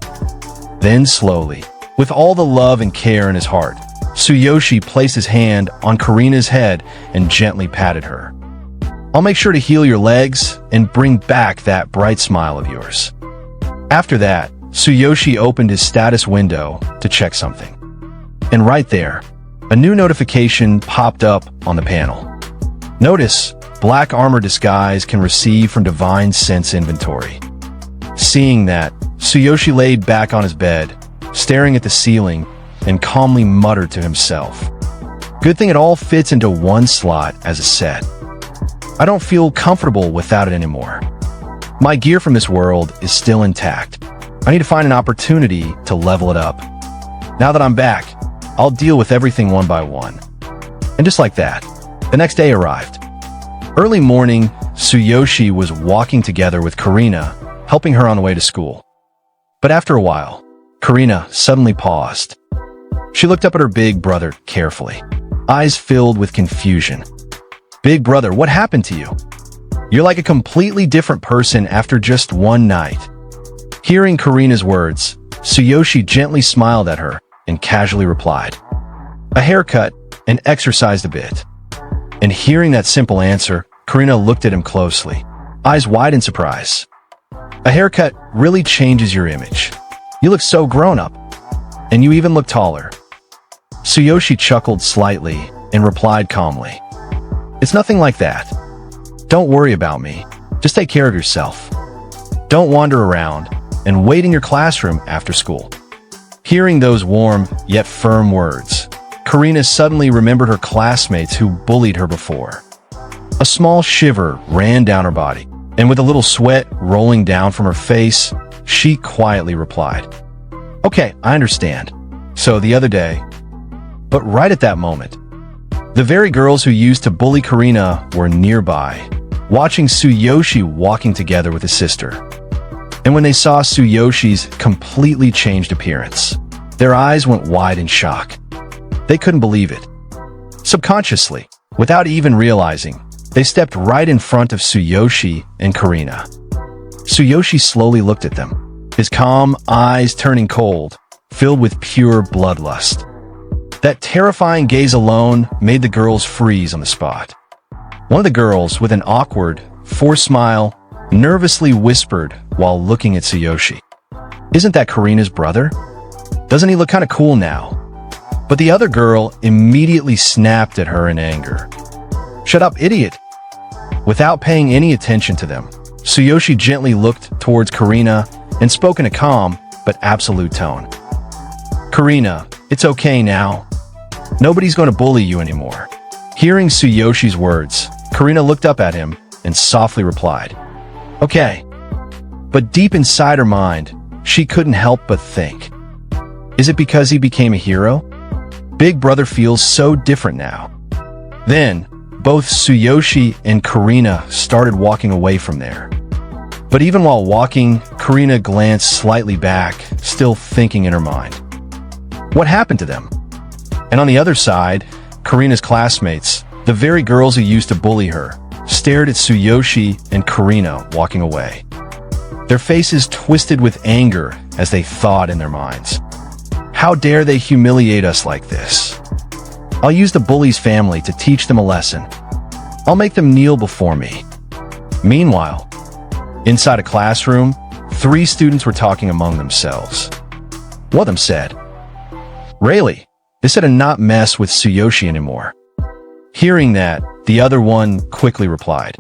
Then slowly, with all the love and care in his heart, Tsuyoshi placed his hand on Karina's head and gently patted her. "I'll make sure to heal your legs and bring back that bright smile of yours." After that, Tsuyoshi opened his status window to check something. And right there, a new notification popped up on the panel. Notice, black armor disguise can receive from Divine Sense inventory. Seeing that, Tsuyoshi laid back on his bed, staring at the ceiling, and calmly muttered to himself. Good thing it all fits into one slot as a set. I don't feel comfortable without it anymore. My gear from this world is still intact. I need to find an opportunity to level it up. Now that I'm back, I'll deal with everything one by one. And just like that, the next day arrived. Early morning, Tsuyoshi was walking together with Karina, helping her on the way to school. But after a while, Karina suddenly paused. She looked up at her big brother carefully, eyes filled with confusion. Big brother, what happened to you? You're like a completely different person after just one night. Hearing Karina's words, Tsuyoshi gently smiled at her and casually replied, a haircut and exercised a bit. And hearing that simple answer, Karina looked at him closely, eyes wide in surprise. A haircut really changes your image. You look so grown up, and you even look taller. Tsuyoshi chuckled slightly and replied calmly, it's nothing like that. Don't worry about me. Just take care of yourself. Don't wander around and wait in your classroom after school. Hearing those warm yet firm words, Karina suddenly remembered her classmates who bullied her before. A small shiver ran down her body, and with a little sweat rolling down from her face, she quietly replied, okay, I understand. So the other day, but right at that moment, the very girls who used to bully Karina were nearby, watching Tsuyoshi walking together with his sister. And when they saw Tsuyoshi's completely changed appearance, their eyes went wide in shock. They couldn't believe it. Subconsciously, without even realizing, they stepped right in front of Tsuyoshi and Karina. Tsuyoshi slowly looked at them, his calm eyes turning cold, filled with pure bloodlust. That terrifying gaze alone made the girls freeze on the spot. One of the girls, with an awkward, forced smile, nervously whispered while looking at Tsuyoshi, isn't that Karina's brother? Doesn't he look kind of cool now? But the other girl immediately snapped at her in anger. Shut up, idiot! Without paying any attention to them, Tsuyoshi gently looked towards Karina and spoke in a calm but absolute tone. Karina, it's okay now. Nobody's going to bully you anymore. Hearing Tsuyoshi's words, Karina looked up at him and softly replied, okay. But deep inside her mind, she couldn't help but think, is it because he became a hero? Big brother feels so different now. Then, both Tsuyoshi and Karina started walking away from there. But even while walking, Karina glanced slightly back, still thinking in her mind. What happened to them? And on the other side, Karina's classmates, the very girls who used to bully her, stared at Tsuyoshi and Karina walking away. Their faces twisted with anger as they thought in their minds, how dare they humiliate us like this? I'll use the bully's family to teach them a lesson. I'll make them kneel before me. Meanwhile, inside a classroom, 3 students were talking among themselves. One of them said, Rayleigh, they said to not mess with Tsuyoshi anymore. Hearing that, the other one quickly replied,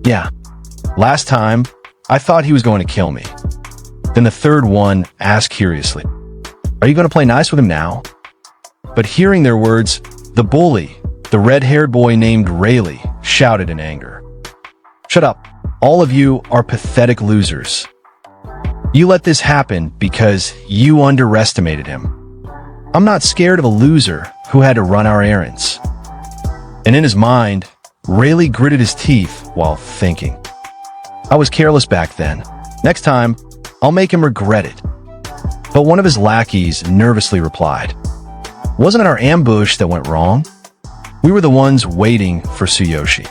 yeah, last time, I thought he was going to kill me. Then the third one asked curiously, are you going to play nice with him now? But hearing their words, the bully, the red-haired boy named Rayleigh, shouted in anger. Shut up. All of you are pathetic losers. You let this happen because you underestimated him. I'm not scared of a loser who had to run our errands. And in his mind, Rayleigh gritted his teeth while thinking, I was careless back then. Next time, I'll make him regret it. But one of his lackeys nervously replied, wasn't it our ambush that went wrong? We were the ones waiting for Tsuyoshi.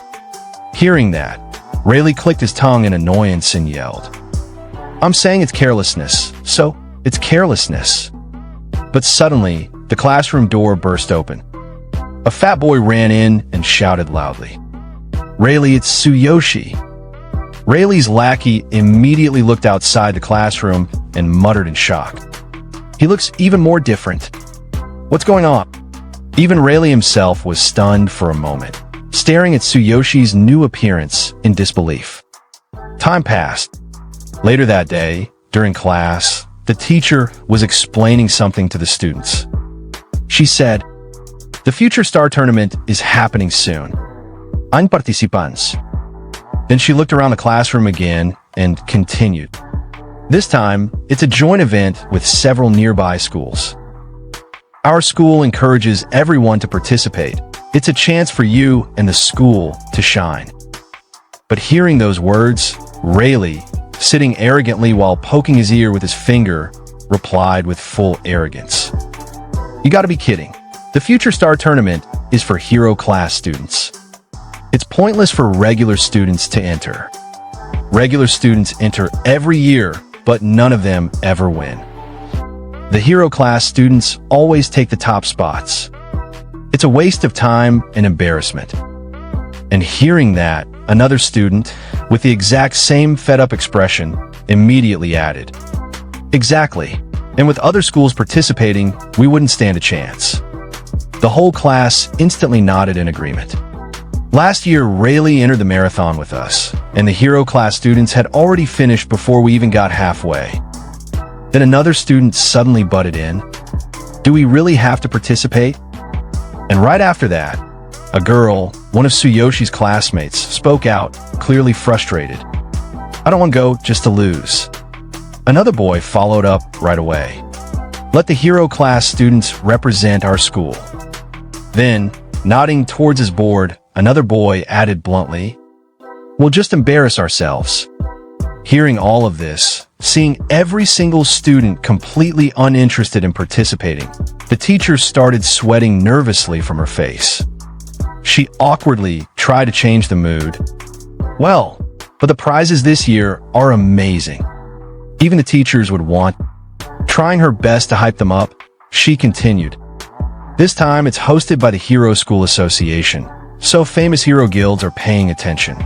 Hearing that, Rayleigh clicked his tongue in annoyance and yelled, I'm saying it's carelessness, so it's carelessness. But suddenly, the classroom door burst open. A fat boy ran in and shouted loudly, Rayleigh, it's Tsuyoshi. Rayleigh's lackey immediately looked outside the classroom and muttered in shock. He looks even more different. What's going on? Even Rayleigh himself was stunned for a moment, staring at Tsuyoshi's new appearance in disbelief. Time passed. Later that day, during class, the teacher was explaining something to the students. She said, "The Future Star Tournament is happening soon. Any participants?" Then she looked around the classroom again and continued. This time, it's a joint event with several nearby schools. Our school encourages everyone to participate. It's a chance for you and the school to shine. But hearing those words, Rayleigh, sitting arrogantly while poking his ear with his finger, replied with full arrogance. "You gotta be kidding. The Future Star Tournament is for hero class students. It's pointless for regular students to enter. Regular students enter every year, but none of them ever win. The hero class students always take the top spots. It's a waste of time and embarrassment." And hearing that, another student, with the exact same fed-up expression, immediately added, "Exactly. And with other schools participating, we wouldn't stand a chance." The whole class instantly nodded in agreement. Last year, Rayleigh entered the marathon with us, and the hero class students had already finished before we even got halfway. Then another student suddenly butted in. "Do we really have to participate?" And right after that, a girl, one of Tsuyoshi's classmates, spoke out, clearly frustrated. "I don't want to go just to lose." Another boy followed up right away. "Let the hero class students represent our school." Then, nodding towards his board, another boy added bluntly, "We'll just embarrass ourselves." Hearing all of this, seeing every single student completely uninterested in participating, the teacher started sweating nervously from her face. She awkwardly tried to change the mood. "Well, but the prizes this year are amazing. Even the teachers would want." Trying her best to hype them up, she continued. "This time it's hosted by the Hero School Association, so famous hero guilds are paying attention.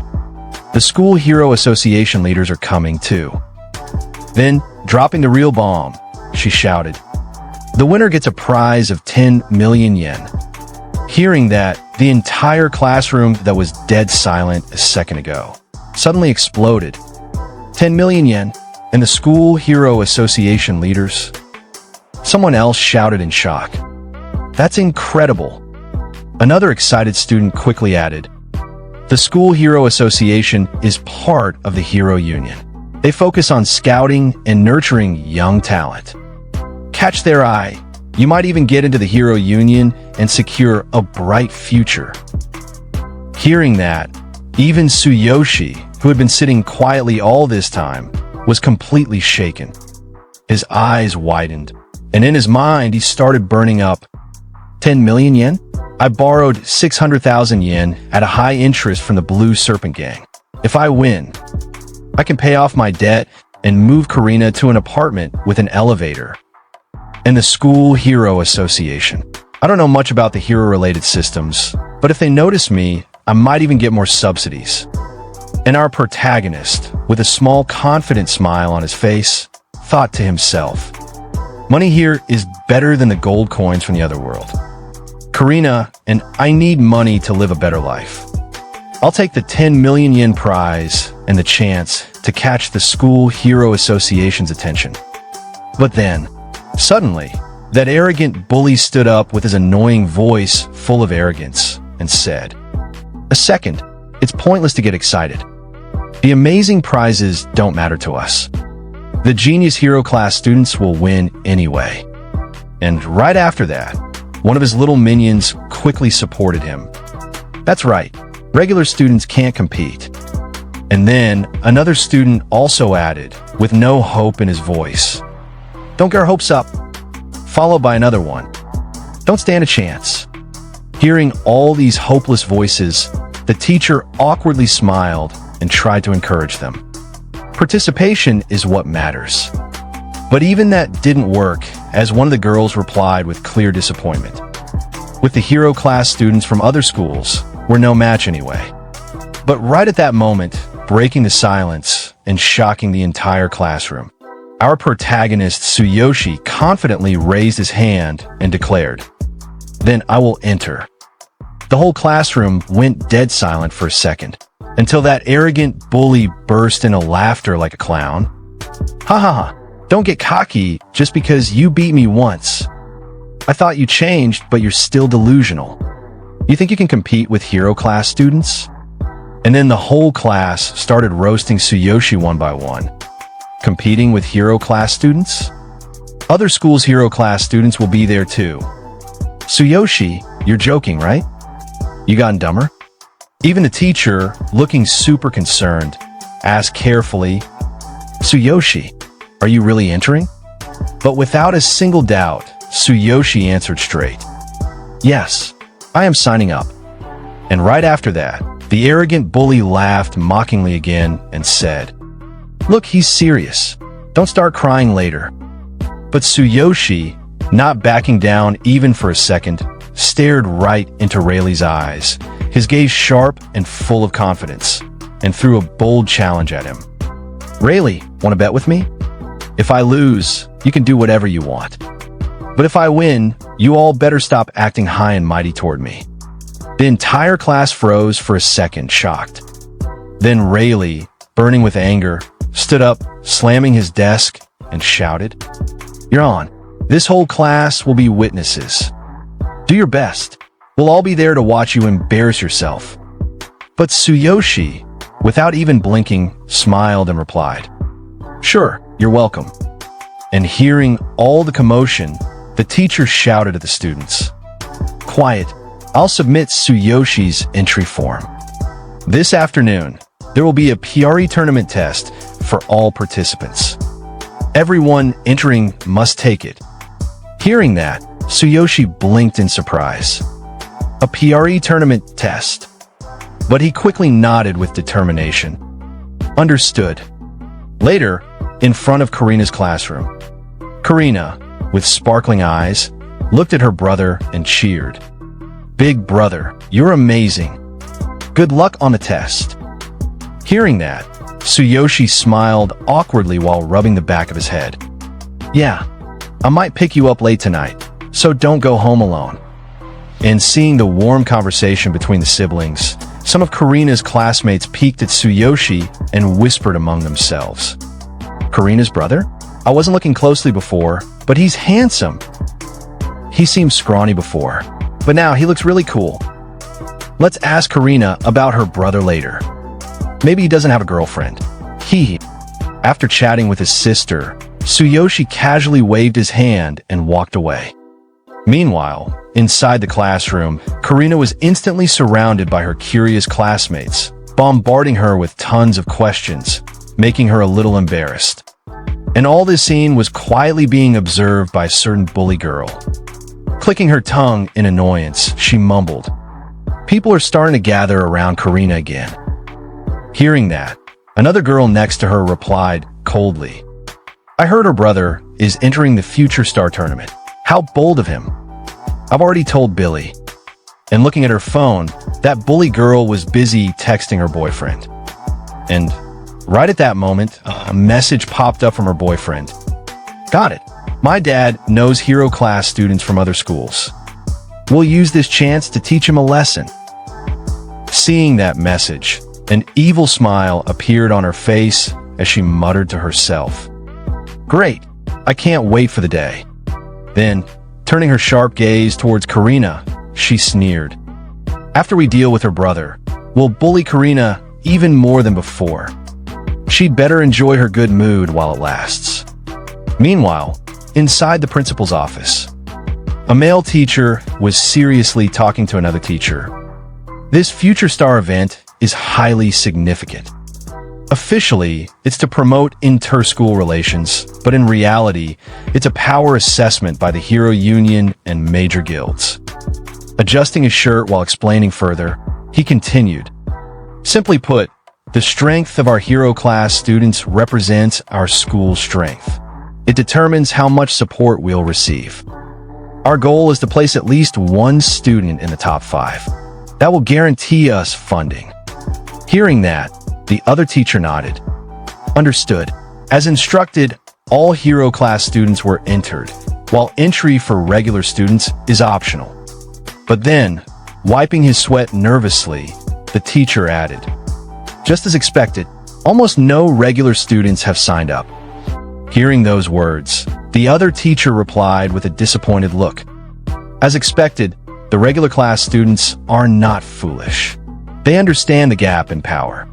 The School Hero Association leaders are coming too." Then, dropping the real bomb, she shouted, "The winner gets a prize of 10 million yen. Hearing that, the entire classroom that was dead silent a second ago suddenly exploded. 10 million yen, and the School Hero Association leaders? Someone else shouted in shock. "That's incredible." Another excited student quickly added, "The School Hero Association is part of the Hero Union. They focus on scouting and nurturing young talent. Catch their eye. You might even get into the Hero Union and secure a bright future." Hearing that, even Tsuyoshi, who had been sitting quietly all this time, was completely shaken. His eyes widened, and in his mind he started burning up. 10 million yen? I borrowed 600,000 yen at a high interest from the Blue Serpent Gang. If I win, I can pay off my debt and move Karina to an apartment with an elevator. And the School Hero Association. I don't know much about the hero-related systems, but if they notice me, I might even get more subsidies. And our protagonist, with a small confident smile on his face, thought to himself, "Money here is better than the gold coins from the other world. Karina, and I need money to live a better life. I'll take the 10 million yen prize and the chance to catch the School Hero Association's attention." But then, suddenly, that arrogant bully stood up with his annoying voice full of arrogance and said, "A second, it's pointless to get excited. The amazing prizes don't matter to us. The Genius Hero class students will win anyway." And right after that, one of his little minions quickly supported him. "That's right, regular students can't compete." And then another student also added, with no hope in his voice, "Don't get our hopes up," followed by another one, "Don't stand a chance." Hearing all these hopeless voices, the teacher awkwardly smiled and tried to encourage them. Participation is what matters. But even that didn't work, as one of the girls replied with clear disappointment. With the hero class students from other schools, we're no match anyway. But right at that moment, breaking the silence and shocking the entire classroom. Our protagonist, Tsuyoshi, confidently raised his hand and declared, "Then I will enter." The whole classroom went dead silent for a second, until that arrogant bully burst into laughter like a clown. "Ha ha ha, don't get cocky just because you beat me once. I thought you changed, but you're still delusional. You think you can compete with hero class students?" And then the whole class started roasting Tsuyoshi one by one. Competing with hero class students? Other schools' hero class students will be there too. "Tsuyoshi, you're joking, right? You gotten dumber?" Even the teacher, looking super concerned, asked carefully, "Tsuyoshi, are you really entering?" But without a single doubt, Tsuyoshi answered straight, "Yes, I am signing up." And right after that, the arrogant bully laughed mockingly again and said, "Look, he's serious. Don't start crying later." But Tsuyoshi, not backing down even for a second, stared right into Rayleigh's eyes, his gaze sharp and full of confidence, and threw a bold challenge at him. "Rayleigh, want to bet with me? If I lose, you can do whatever you want. But if I win, you all better stop acting high and mighty toward me." The entire class froze for a second, shocked. Then Rayleigh, burning with anger, stood up, slamming his desk, and shouted, "You're on. This whole class will be witnesses. Do your best. We'll all be there to watch you embarrass yourself." But Tsuyoshi, without even blinking, smiled and replied, "Sure, you're welcome." And hearing all the commotion, the teacher shouted at the students, "Quiet. I'll submit Tsuyoshi's entry form. This afternoon, there will be a PRE tournament test for all participants. Everyone entering must take it." Hearing that, Tsuyoshi blinked in surprise. A PRE tournament test. But he quickly nodded with determination. Understood. Later, in front of Karina's classroom, Karina, with sparkling eyes, looked at her brother and cheered. "Big brother, you're amazing. Good luck on the test." Hearing that, Tsuyoshi smiled awkwardly while rubbing the back of his head. "Yeah, I might pick you up late tonight, so don't go home alone." And seeing the warm conversation between the siblings, some of Karina's classmates peeked at Tsuyoshi and whispered among themselves, "Karina's brother? I wasn't looking closely before, but he's handsome. He seemed scrawny before, but now he looks really cool. Let's ask Karina about her brother later. Maybe he doesn't have a girlfriend." After chatting with his sister, Tsuyoshi casually waved his hand and walked away. Meanwhile, inside the classroom, Karina was instantly surrounded by her curious classmates, bombarding her with tons of questions, making her a little embarrassed. And all this scene was quietly being observed by a certain bully girl. Clicking her tongue in annoyance, she mumbled, "People are starting to gather around Karina again." Hearing that, another girl next to her replied coldly, "I heard her brother is entering the Future Star Tournament. How bold of him. I've already told Billy." And looking at her phone, that bully girl was busy texting her boyfriend. And right at that moment, a message popped up from her boyfriend. "Got it. My dad knows hero class students from other schools. We'll use this chance to teach him a lesson." Seeing that message, an evil smile appeared on her face as she muttered to herself, "Great, I can't wait for the day." Then, turning her sharp gaze towards Karina, she sneered, "After we deal with her brother, we'll bully Karina even more than before. She'd better enjoy her good mood while it lasts." Meanwhile, inside the principal's office, a male teacher was seriously talking to another teacher. This Future Star event is highly significant. Officially, it's to promote inter-school relations, but in reality, it's a power assessment by the Hero Union and major guilds. Adjusting his shirt while explaining further, he continued, "Simply put, the strength of our hero class students represents our school's strength. It determines how much support we'll receive. Our goal is to place at least one student in the top 5. That will guarantee us funding." Hearing that, The other teacher nodded. Understood. As instructed, all hero class students were entered, while entry for regular students is optional. But then, wiping his sweat nervously, the teacher added, just as expected, almost no regular students have signed up. Hearing those words, the other teacher replied with a disappointed look. As expected, the regular class students are not foolish. They understand the gap in power.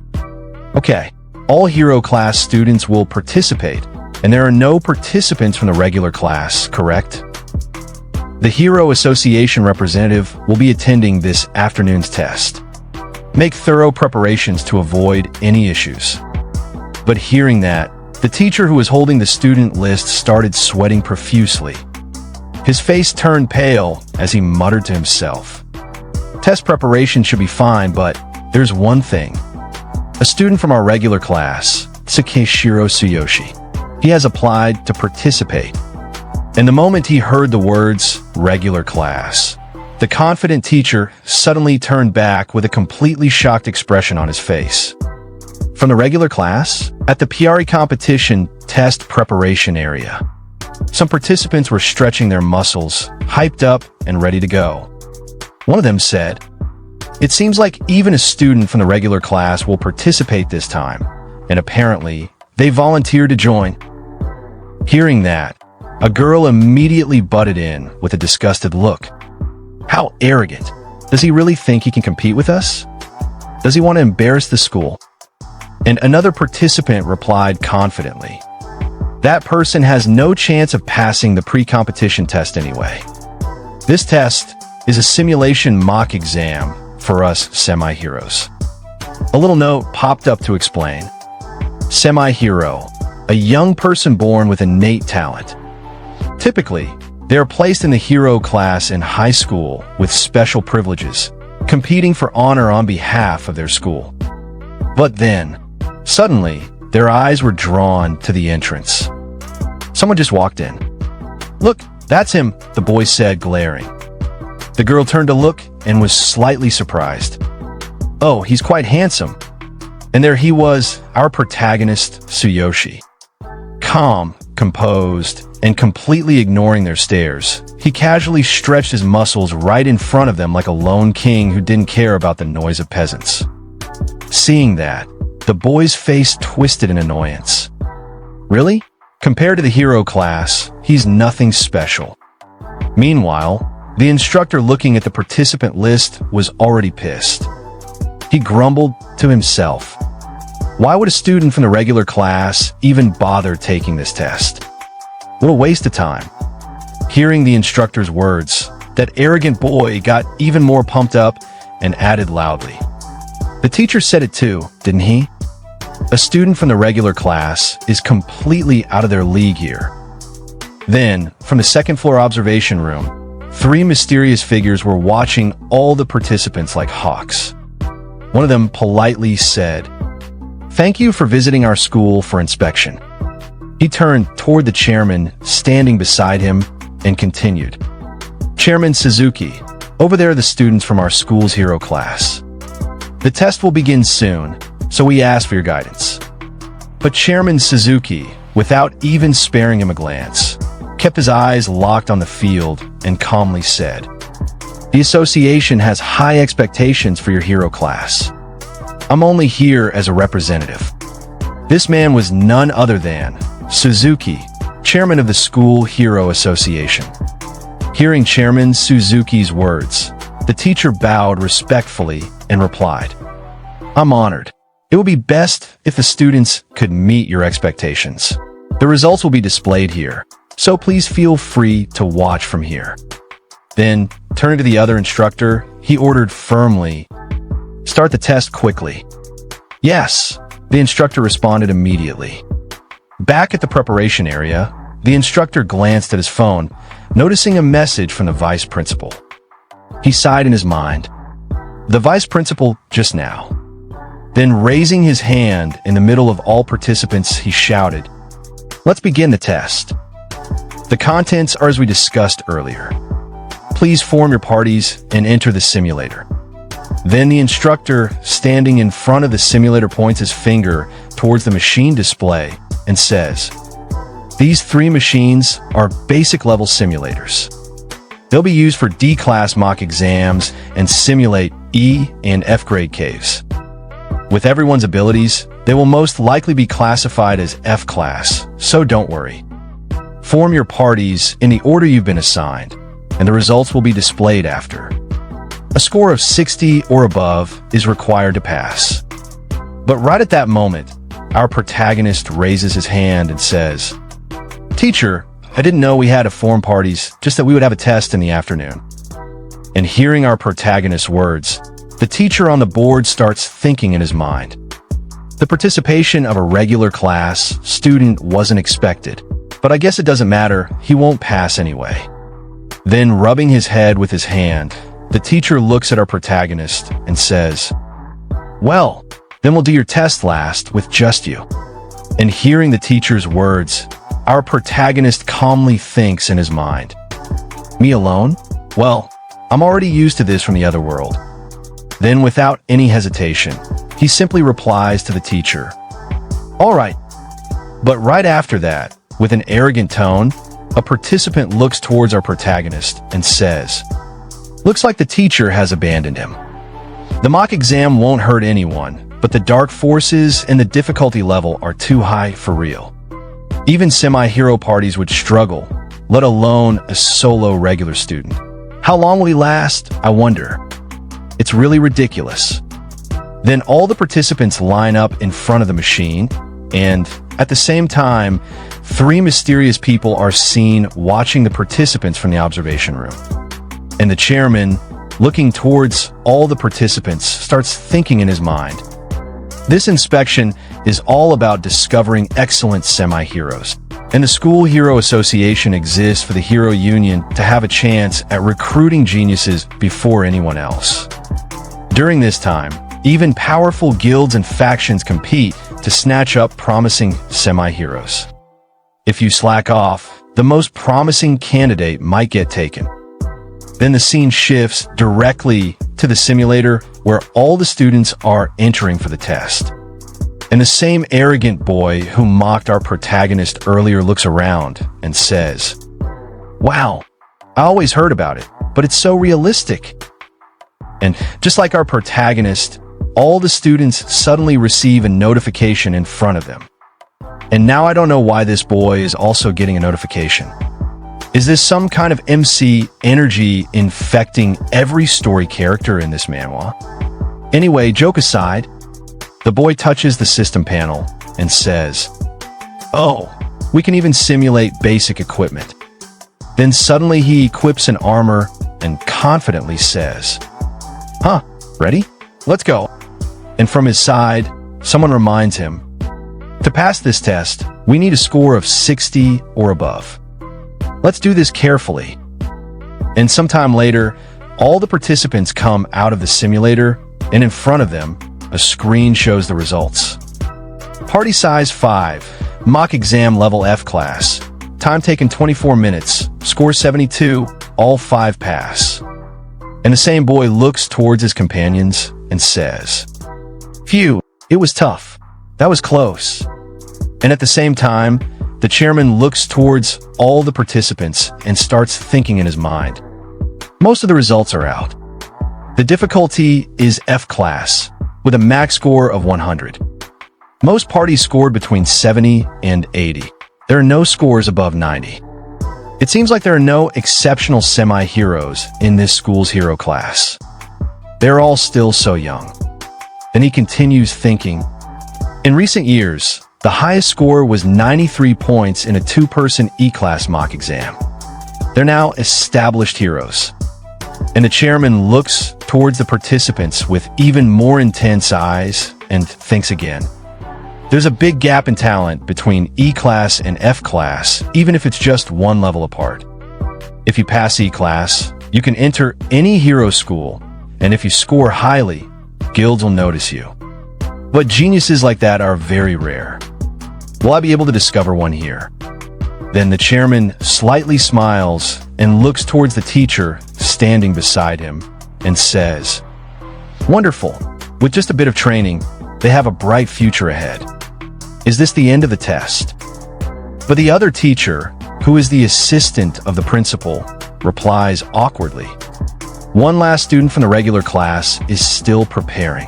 Okay, all hero class students will participate, and there are no participants from the regular class, correct? The Hero Association representative will be attending this afternoon's test. Make thorough preparations to avoid any issues. But hearing that, the teacher who was holding the student list started sweating profusely. His face turned pale as he muttered to himself. Test preparation should be fine, but there's one thing. A student from our regular class, Tsuyoshi. He has applied to participate. And the moment he heard the words, regular class, the confident teacher suddenly turned back with a completely shocked expression on his face. From the regular class, at the PRE competition test preparation area, some participants were stretching their muscles, hyped up and ready to go. One of them said, "It seems like even a student from the regular class will participate this time," and apparently, they volunteered to join. Hearing that, a girl immediately butted in with a disgusted look. How arrogant! Does he really think he can compete with us? Does he want to embarrass the school? And another participant replied confidently, "That person has no chance of passing the pre-competition test anyway. This test is a simulation mock exam for us semi-heroes." A little note popped up to explain. Semi-hero, a young person born with innate talent. Typically, they are placed in the hero class in high school with special privileges, competing for honor on behalf of their school. But then, suddenly, their eyes were drawn to the entrance. Someone just walked in. "Look, that's him," the boy said, glaring. The girl turned to look and was slightly surprised. "Oh, he's quite handsome." And there he was, our protagonist, Tsuyoshi. Calm, composed, and completely ignoring their stares, he casually stretched his muscles right in front of them like a lone king who didn't care about the noise of peasants. Seeing that, the boy's face twisted in annoyance. Really? Compared to the hero class, he's nothing special. Meanwhile, the instructor looking at the participant list was already pissed. He grumbled to himself. Why would a student from the regular class even bother taking this test? What a waste of time. Hearing the instructor's words, that arrogant boy got even more pumped up and added loudly. The teacher said it too, didn't he? A student from the regular class is completely out of their league here. Then, from the second floor observation room, 3 mysterious figures were watching all the participants like hawks. One of them politely said, "Thank you for visiting our school for inspection." He turned toward the chairman standing beside him and continued, "Chairman Suzuki, over there are the students from our school's hero class. The test will begin soon, so we ask for your guidance." But Chairman Suzuki, without even sparing him a glance, kept his eyes locked on the field and calmly said, "The association has high expectations for your hero class. I'm only here as a representative." This man was none other than Suzuki, chairman of the School Hero Association. Hearing Chairman Suzuki's words, the teacher bowed respectfully and replied, "I'm honored. It would be best if the students could meet your expectations. The results will be displayed here, so please feel free to watch from here." Then, turning to the other instructor, he ordered firmly, "Start the test quickly." "Yes," the instructor responded immediately. Back at the preparation area, the instructor glanced at his phone, noticing a message from the vice principal. He sighed in his mind. The vice principal just now. Then raising his hand in the middle of all participants, he shouted, "Let's begin the test. The contents are as we discussed earlier. Please form your parties and enter the simulator." Then the instructor, standing in front of the simulator, points his finger towards the machine display and says, "These 3 machines are basic level simulators. They'll be used for D-class mock exams and simulate E and F grade caves. With everyone's abilities, they will most likely be classified as F class, so don't worry. Form your parties in the order you've been assigned, and the results will be displayed after. A score of 60 or above is required to pass." But right at that moment, our protagonist raises his hand and says, "Teacher, I didn't know we had to form parties, just that we would have a test in the afternoon." And hearing our protagonist's words, the teacher on the board starts thinking in his mind. The participation of a regular class student wasn't expected, but I guess it doesn't matter, he won't pass anyway. Then, rubbing his head with his hand, the teacher looks at our protagonist and says, "Well, then we'll do your test last with just you." And hearing the teacher's words, our protagonist calmly thinks in his mind, "Me alone? Well, I'm already used to this from the other world." Then, without any hesitation, he simply replies to the teacher, "All right." But right after that, with an arrogant tone, a participant looks towards our protagonist and says, "Looks like the teacher has abandoned him. The mock exam won't hurt anyone, but the dark forces and the difficulty level are too high for real. Even semi-hero parties would struggle, let alone a solo regular student. How long will he last, I wonder? It's really ridiculous." Then all the participants line up in front of the machine, and at the same time, 3 mysterious people are seen watching the participants from the observation room. And the chairman, looking towards all the participants, starts thinking in his mind, "This inspection is all about discovering excellent semi-heroes, and the School Hero Association exists for the Hero Union to have a chance at recruiting geniuses before anyone else. During this time, even powerful guilds and factions compete to snatch up promising semi-heroes. If you slack off, the most promising candidate might get taken." Then the scene shifts directly to the simulator where all the students are entering for the test. And the same arrogant boy who mocked our protagonist earlier looks around and says, "Wow, I always heard about it, but it's so realistic." And just like our protagonist, all the students suddenly receive a notification in front of them. And now I don't know why this boy is also getting a notification. Is this some kind of MC energy infecting every story character in this manhwa? Anyway, joke aside, the boy touches the system panel and says, "Oh, we can even simulate basic equipment." Then suddenly he equips an armor and confidently says, "Huh, ready? Let's go." And from his side, someone reminds him, "To pass this test, we need a score of 60 or above. Let's do this carefully." And sometime later, all the participants come out of the simulator, and in front of them, a screen shows the results. Party size 5, mock exam level F class, time taken 24 minutes, score 72, all 5 pass. And the same boy looks towards his companions and says, "Phew, it was tough. That was close." And at the same time, the chairman looks towards all the participants and starts thinking in his mind. Most of the results are out. The difficulty is F class, with a max score of 100. Most parties scored between 70 and 80. There are no scores above 90. It seems like there are no exceptional semi-heroes in this school's hero class. They're all still so young. Then he continues thinking, "In recent years, the highest score was 93 points in a 2-person E-class mock exam. They're now established heroes." And the chairman looks towards the participants with even more intense eyes and thinks again. There's a big gap in talent between E-class and F-class, even if it's just 1 level apart. If you pass E-class, you can enter any hero school, and if you score highly, guilds will notice you. But geniuses like that are very rare. Will I be able to discover one here? Then the chairman slightly smiles and looks towards the teacher standing beside him and says, Wonderful. With just a bit of training, they have a bright future ahead. Is this the end of the test? But the other teacher, who is the assistant of the principal, replies awkwardly. One last student from the regular class is still preparing.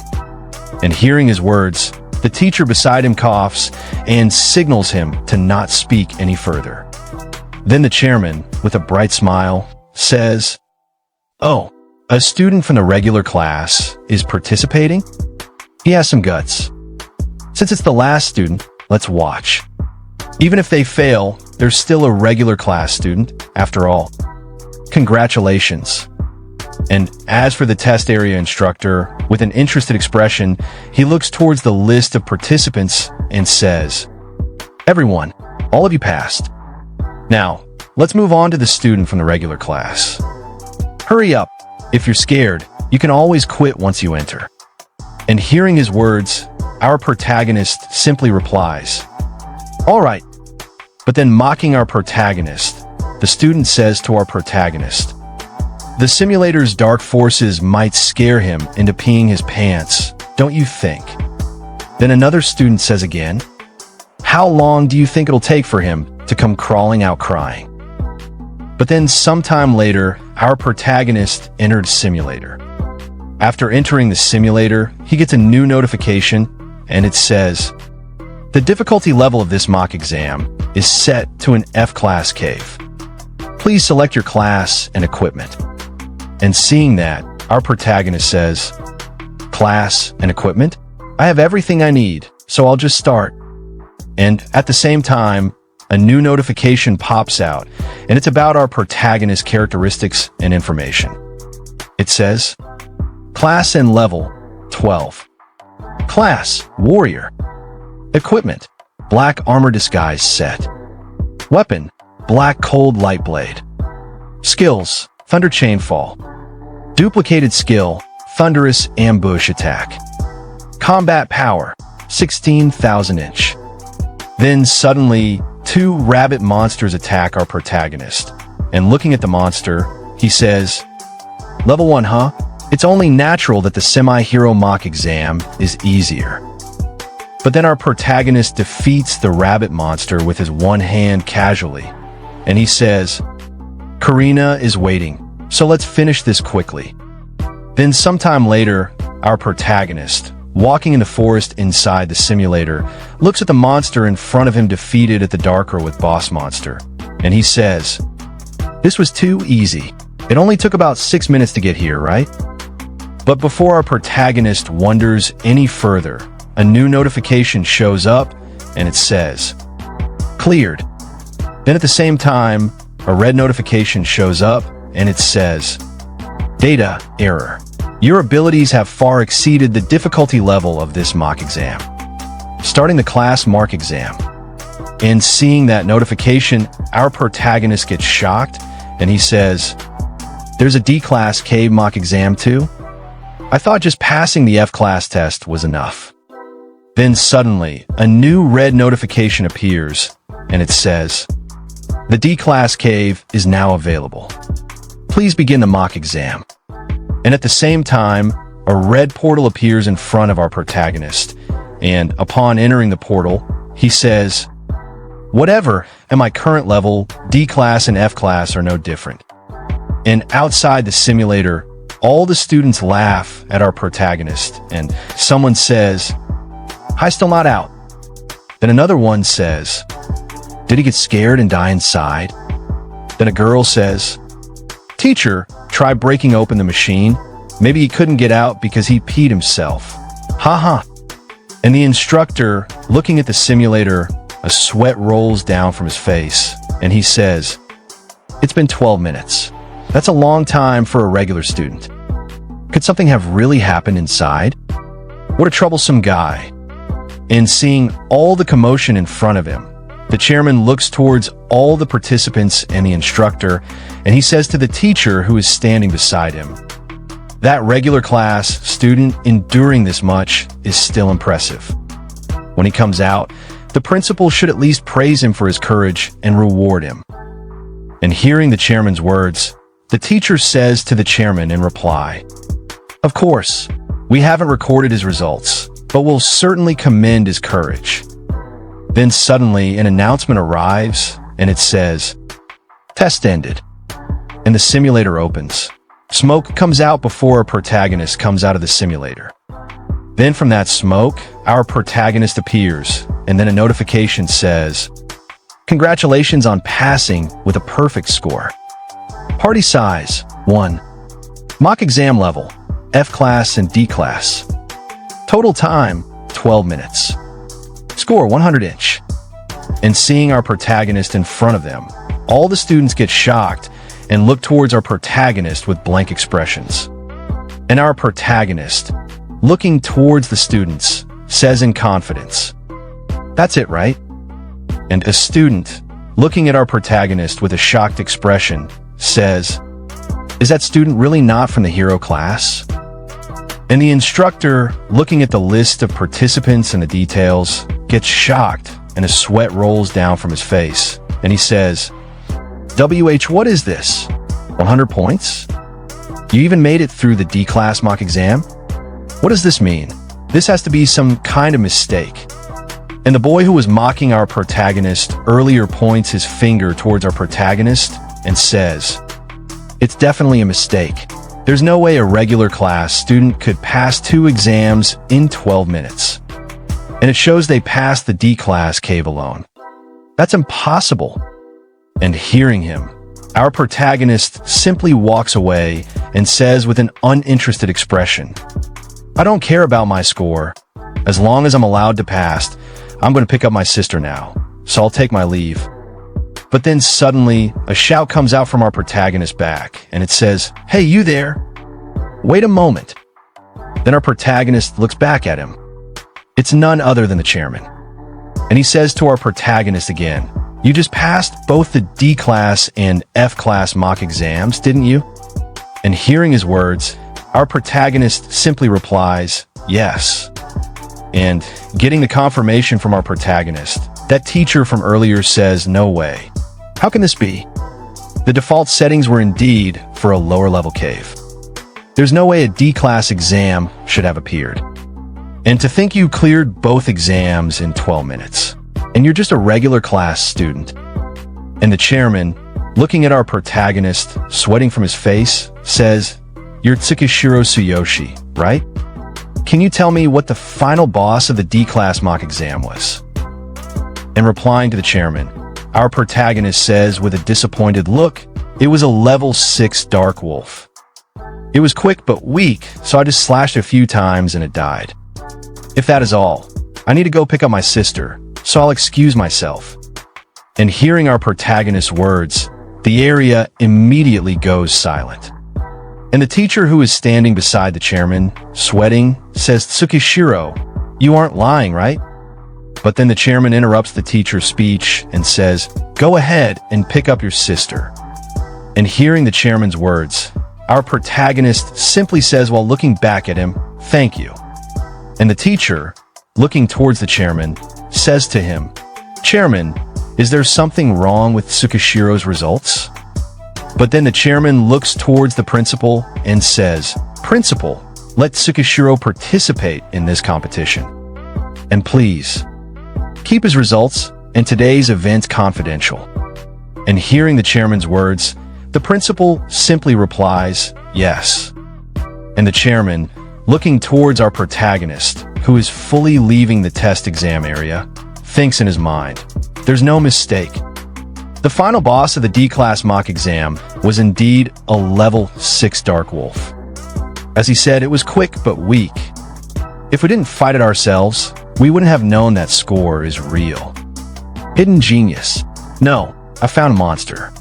And hearing his words, the teacher beside him coughs and signals him to not speak any further. Then the chairman, with a bright smile, says, "Oh, a student from the regular class is participating? He has some guts. Since it's the last student, let's watch. Even if they fail, they're still a regular class student, after all. Congratulations." And as for the test area instructor, with an interested expression, he looks towards the list of participants and says, "Everyone, all of you passed. Now, let's move on to the student from the regular class. Hurry up. If you're scared, you can always quit once you enter." And hearing his words, our protagonist simply replies, "All right." But then mocking our protagonist, the student says to our protagonist, "The simulator's dark forces might scare him into peeing his pants, don't you think?" Then another student says again, "How long do you think it'll take for him to come crawling out crying?" But then sometime later, our protagonist entered the simulator. After entering the simulator, he gets a new notification, and it says, "The difficulty level of this mock exam is set to an F-class cave. Please select your class and equipment." And seeing that, our protagonist says, "Class and equipment? I have everything I need, so I'll just start." And at the same time, a new notification pops out, and it's about our protagonist's characteristics and information. It says, "Class and level, 12. Class, warrior. Equipment, black armor disguise set. Weapon, black cold light blade. Skills, thunder chainfall. Duplicated skill, thunderous ambush attack. Combat power, 16,000 inch." Then suddenly, two rabbit monsters attack our protagonist. And looking at the monster, he says, "Level 1, huh? It's only natural that the semi-hero mock exam is easier." But then our protagonist defeats the rabbit monster with his one hand casually. And he says, "Karina is waiting, so let's finish this quickly." Then sometime later, our protagonist, walking in the forest inside the simulator, looks at the monster in front of him defeated at the Darker with Boss Monster, and he says, "This was too easy. It only took about 6 minutes to get here, right?" But before our protagonist wonders any further, a new notification shows up, and it says, "Cleared." Then at the same time, a red notification shows up, and it says, "Data error. Your abilities have far exceeded the difficulty level of this mock exam. Starting the class mark exam." And seeing that notification, our protagonist gets shocked, and he says, "There's a D-class cave mock exam too? I thought just passing the F-class test was enough." Then suddenly, a new red notification appears, and it says, "The D-class cave is now available. Please begin the mock exam." And at the same time, a red portal appears in front of our protagonist, and upon entering the portal, he says, "Whatever, at my current level, D-class and F-class are no different." And outside the simulator, all the students laugh at our protagonist, and someone says, "Hi, still not out." Then another one says, "Did he get scared and die inside?" Then a girl says, "Teacher, try breaking open the machine. Maybe he couldn't get out because he peed himself. Haha." And the instructor, looking at the simulator, a sweat rolls down from his face, and he says, "It's been 12 minutes. That's a long time for a regular student. Could something have really happened inside? What a troublesome guy." And seeing all the commotion in front of him, the chairman looks towards all the participants and the instructor, and he says to the teacher who is standing beside him, "That regular class student enduring this much is still impressive. When he comes out, the principal should at least praise him for his courage and reward him." And hearing the chairman's words, the teacher says to the chairman in reply, "Of course, We haven't recorded his results, but we'll certainly commend his courage. Then suddenly, an announcement arrives, and it says, "Test ended." And the simulator opens. Smoke comes out before our protagonist comes out of the simulator. Then from that smoke, our protagonist appears, and then a notification says, "Congratulations on passing with a perfect score. Party size, 1. Mock exam level, F class and D class. Total time, 12 minutes. Score 100 inch." And seeing our protagonist in front of them, all the students get shocked and look towards our protagonist with blank expressions. And our protagonist, looking towards the students, says in confidence, "That's it, right?" And a student, looking at our protagonist with a shocked expression, says, "Is that student really not from the hero class?" And the instructor, looking at the list of participants and the details, gets shocked and a sweat rolls down from his face. And he says, "WH, what is this? 100 points? You even made it through the D-class mock exam? What does this mean? This has to be some kind of mistake." And the boy who was mocking our protagonist earlier points his finger towards our protagonist and says, "It's definitely a mistake. There's no way a regular class student could pass 2 exams in 12 minutes. And it shows they passed the D-class cave alone. That's impossible." And hearing him, our protagonist simply walks away and says with an uninterested expression, "I don't care about my score. As long as I'm allowed to pass, I'm going to pick up my sister now, so I'll take my leave." But then suddenly, a shout comes out from our protagonist back, and it says, "Hey, you there? Wait a moment." Then our protagonist looks back at him. It's none other than the chairman. And he says to our protagonist again, "You just passed both the D-class and F-class mock exams, didn't you?" And hearing his words, our protagonist simply replies, "Yes." And getting the confirmation from our protagonist, that teacher from earlier says, "No way. How can this be? The default settings were indeed for a lower-level cave. There's no way a D-class exam should have appeared. And to think you cleared both exams in 12 minutes, and you're just a regular class student." And the chairman, looking at our protagonist, sweating from his face, says, "You're Tsuyoshi, right? Can you tell me what the final boss of the D-class mock exam was?" And replying to the chairman, our protagonist says with a disappointed look, "It was a level 6 dark wolf. It was quick but weak, so I just slashed a few times and it died. If that is all, I need to go pick up my sister, so I'll excuse myself." And hearing our protagonist's words, the area immediately goes silent. And the teacher who is standing beside the chairman, sweating, says, "Tsukishiro, you aren't lying, right?" But then the chairman interrupts the teacher's speech and says, "Go ahead and pick up your sister." And hearing the chairman's words, our protagonist simply says while looking back at him, "Thank you." And the teacher, looking towards the chairman, says to him, "Chairman, is there something wrong with Tsukishiro's results?" But then the chairman looks towards the principal and says, "Principal, let Tsukishiro participate in this competition. And please, keep his results and today's event confidential." And hearing the chairman's words, the principal simply replies, "Yes." And the chairman, looking towards our protagonist, who is fully leaving the test exam area, thinks in his mind, "There's no mistake. The final boss of the D-class mock exam was indeed a level 6 dark wolf. As he said, it was quick but weak. If we didn't fight it ourselves, we wouldn't have known that score is real. Hidden genius. No, I found a monster.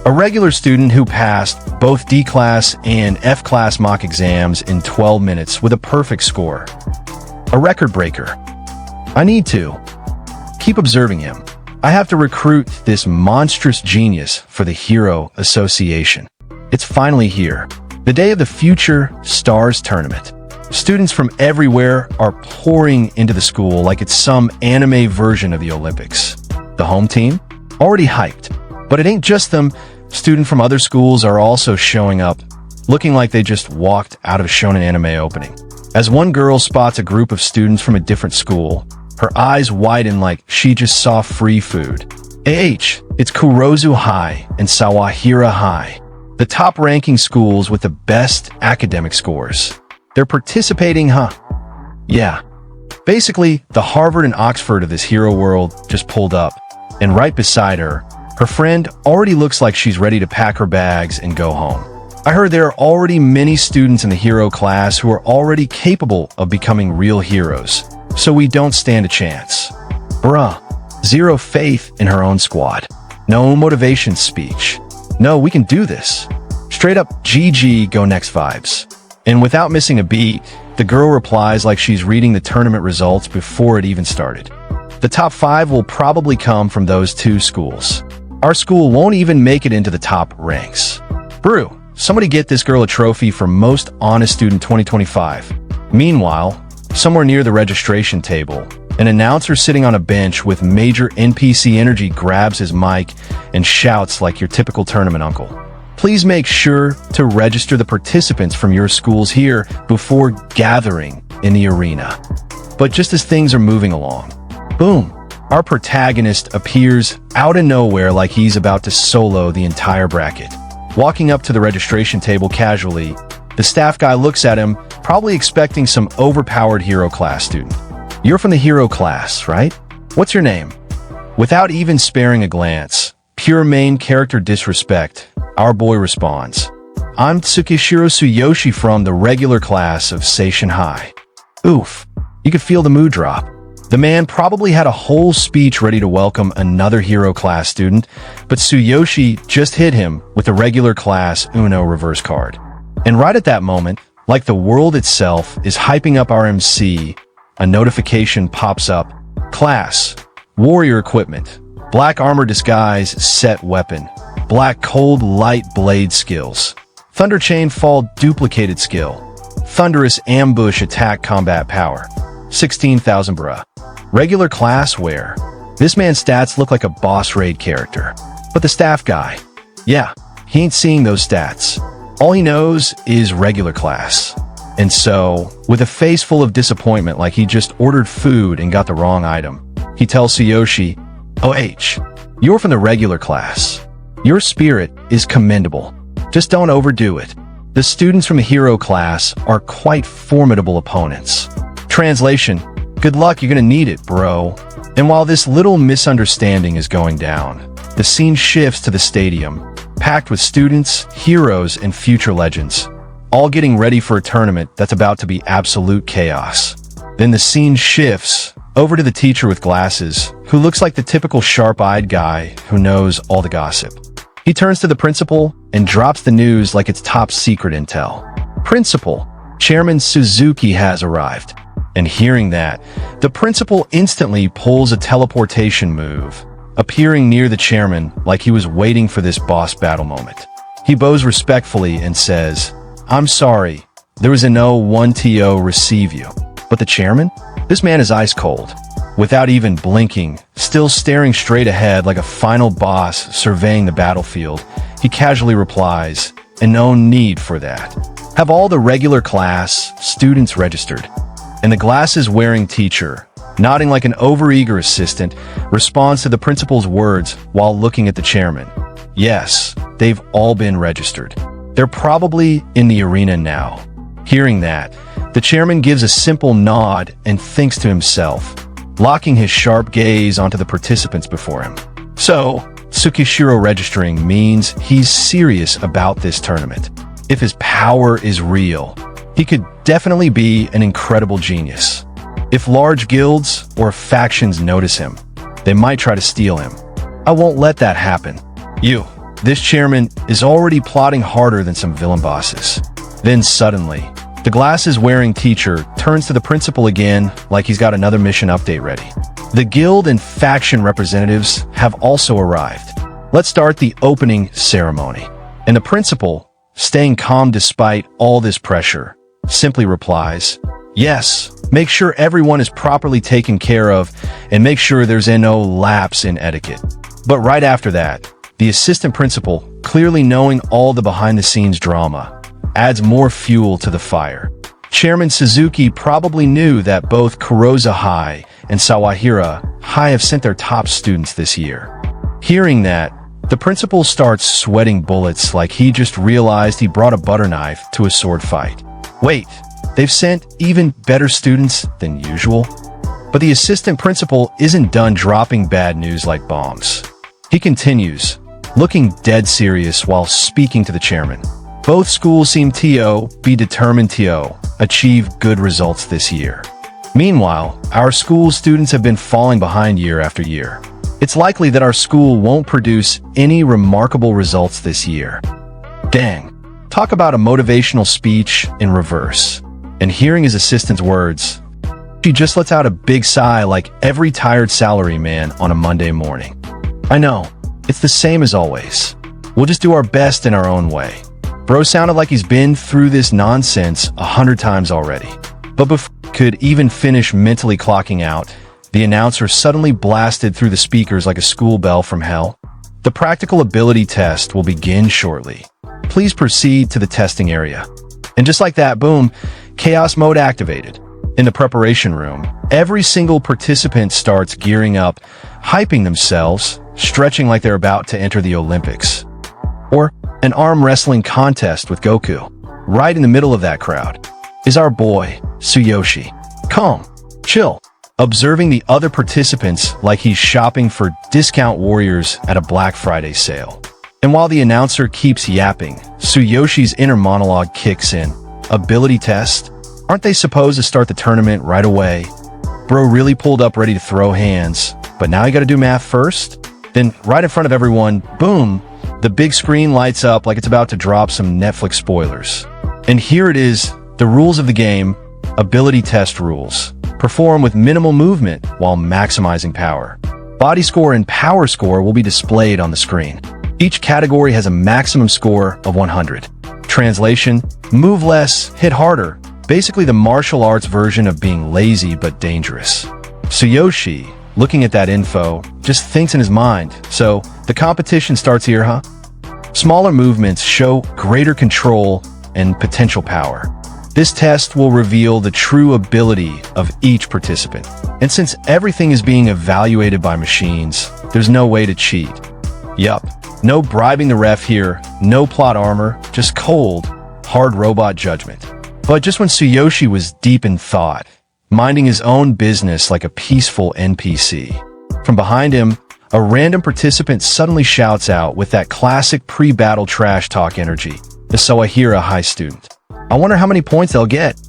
A regular student who passed both D-class and F-class mock exams in 12 minutes with a perfect score. A record breaker. I need to keep observing him. I have to recruit this monstrous genius for the Hero Association. It's finally here. The day of the Future Stars Tournament. Students from everywhere are pouring into the school like it's some anime version of the Olympics. The home team? Already hyped. But it ain't just them. Students from other schools are also showing up. looking like they just walked out of a shonen anime opening. As one girl spots a group of students from a different school, her eyes widen like she just saw free food. It's Kurozu High and Sawahira High, the top-ranking schools with the best academic scores. They're participating, huh? Yeah. Basically, the Harvard and Oxford of this hero world just pulled up, and right beside her, her friend already looks like she's ready to pack her bags and go home. I heard there are already many students in the hero class who are already capable of becoming real heroes, so we don't stand a chance. Bruh, zero faith in her own squad. No motivation speech. No, we can do this. Straight up GG go next vibes. And without missing a beat, the girl replies like she's reading the tournament results before it even started. The top 5 will probably come from those 2 schools. Our school won't even make it into the top ranks. Brew, somebody get this girl a trophy for Most Honest Student 2025. Meanwhile, somewhere near the registration table, an announcer sitting on a bench with major NPC energy grabs his mic and shouts like your typical tournament uncle. Please make sure to register the participants from your schools here before gathering in the arena. But just as things are moving along, boom, our protagonist appears out of nowhere like he's about to solo the entire bracket. Walking up to the registration table casually, the staff guy looks at him, probably expecting some overpowered hero class student. You're from the hero class, right? What's your name? Without even sparing a glance, pure main character disrespect, our boy responds, I'm Tsuyoshi from the regular class of Seishin High. Oof, you could feel the mood drop. The man probably had a whole speech ready to welcome another hero class student, but Tsuyoshi just hit him with a regular class Uno reverse card. And right at that moment, like the world itself is hyping up our MC, a notification pops up. Class, warrior equipment, black armor disguise set weapon, black cold light blade skills, thunder chain fall duplicated skill, thunderous ambush attack combat power, 16,000 bruh. Regular class wear. This man's stats look like a boss raid character. But the staff guy, yeah, he ain't seeing those stats. All he knows is regular class. And so, with a face full of disappointment like he just ordered food and got the wrong item, he tells Tsuyoshi, you're from the regular class. Your spirit is commendable. Just don't overdo it. The students from the hero class are quite formidable opponents. Translation, good luck, you're gonna need it, bro. And while this little misunderstanding is going down, the scene shifts to the stadium, packed with students, heroes, and future legends, all getting ready for a tournament that's about to be absolute chaos. Then the scene shifts over to the teacher with glasses, who looks like the typical sharp-eyed guy who knows all the gossip. He turns to the principal and drops the news like it's top secret intel. Principal, Chairman Suzuki has arrived. And hearing that, the principal instantly pulls a teleportation move, appearing near the chairman like he was waiting for this boss battle moment. He bows respectfully and says, I'm sorry, there was a no 1TO receive you. But the chairman? This man is ice cold. Without even blinking, still staring straight ahead like a final boss surveying the battlefield, he casually replies, and no need for that. Have all the regular class students registered? And the glasses-wearing teacher, nodding like an overeager assistant, responds to the principal's words while looking at the chairman. Yes, they've all been registered. They're probably in the arena now. Hearing that, the chairman gives a simple nod and thinks to himself, locking his sharp gaze onto the participants before him. So, Tsukishiro registering means he's serious about this tournament. If his power is real, he could definitely be an incredible genius. If large guilds or factions notice him, they might try to steal him. I won't let that happen. This chairman is already plotting harder than some villain bosses. Then suddenly, the glasses-wearing teacher turns to the principal again like he's got another mission update ready. The guild and faction representatives have also arrived. Let's start the opening ceremony. And the principal, staying calm despite all this pressure, simply replies, yes, make sure everyone is properly taken care of and make sure there's no lapse in etiquette. But right after that, the assistant principal, clearly knowing all the behind-the-scenes drama, adds more fuel to the fire. Chairman Suzuki probably knew that both Kurosa High and Sawahira High have sent their top students this year. Hearing that, the principal starts sweating bullets like he just realized he brought a butter knife to a sword fight. Wait, they've sent even better students than usual? But the assistant principal isn't done dropping bad news like bombs. He continues, looking dead serious while speaking to the chairman. Both schools seem to be determined to achieve good results this year. Meanwhile, our school's students have been falling behind year after year. It's likely that our school won't produce any remarkable results this year. Dang. Talk about a motivational speech in reverse. And hearing his assistant's words, she just lets out a big sigh like every tired salaryman on a Monday morning. I know, it's the same as always. We'll just do our best in our own way. Bro sounded like he's been through this nonsense 100 times already. But before he could even finish mentally clocking out, the announcer suddenly blasted through the speakers like a school bell from hell. The practical ability test will begin shortly. Please proceed to the testing area. And just like that, boom, chaos mode activated. In the preparation room, every single participant starts gearing up, hyping themselves, stretching like they're about to enter the Olympics. Or an arm wrestling contest with Goku. Right in the middle of that crowd is our boy, Tsuyoshi. Calm, chill, observing the other participants like he's shopping for discount warriors at a Black Friday sale. And while the announcer keeps yapping, Tsuyoshi's inner monologue kicks in. Ability test? Aren't they supposed to start the tournament right away? Bro really pulled up ready to throw hands, but now you gotta do math first? Then right in front of everyone, boom, the big screen lights up like it's about to drop some Netflix spoilers. And here it is, the rules of the game, ability test rules. Perform with minimal movement while maximizing power. Body score and power score will be displayed on the screen. Each category has a maximum score of 100. Translation, move less, hit harder. Basically the martial arts version of being lazy but dangerous. Tsuyoshi, looking at that info, just thinks in his mind, so the competition starts here, huh? Smaller movements show greater control and potential power. This test will reveal the true ability of each participant. And since everything is being evaluated by machines, there's no way to cheat. Yup, no bribing the ref here, no plot armor, just cold, hard robot judgment. But just when Tsuyoshi was deep in thought, minding his own business like a peaceful NPC, from behind him, a random participant suddenly shouts out with that classic pre-battle trash talk energy, the Sawahira High student. I wonder how many points they'll get.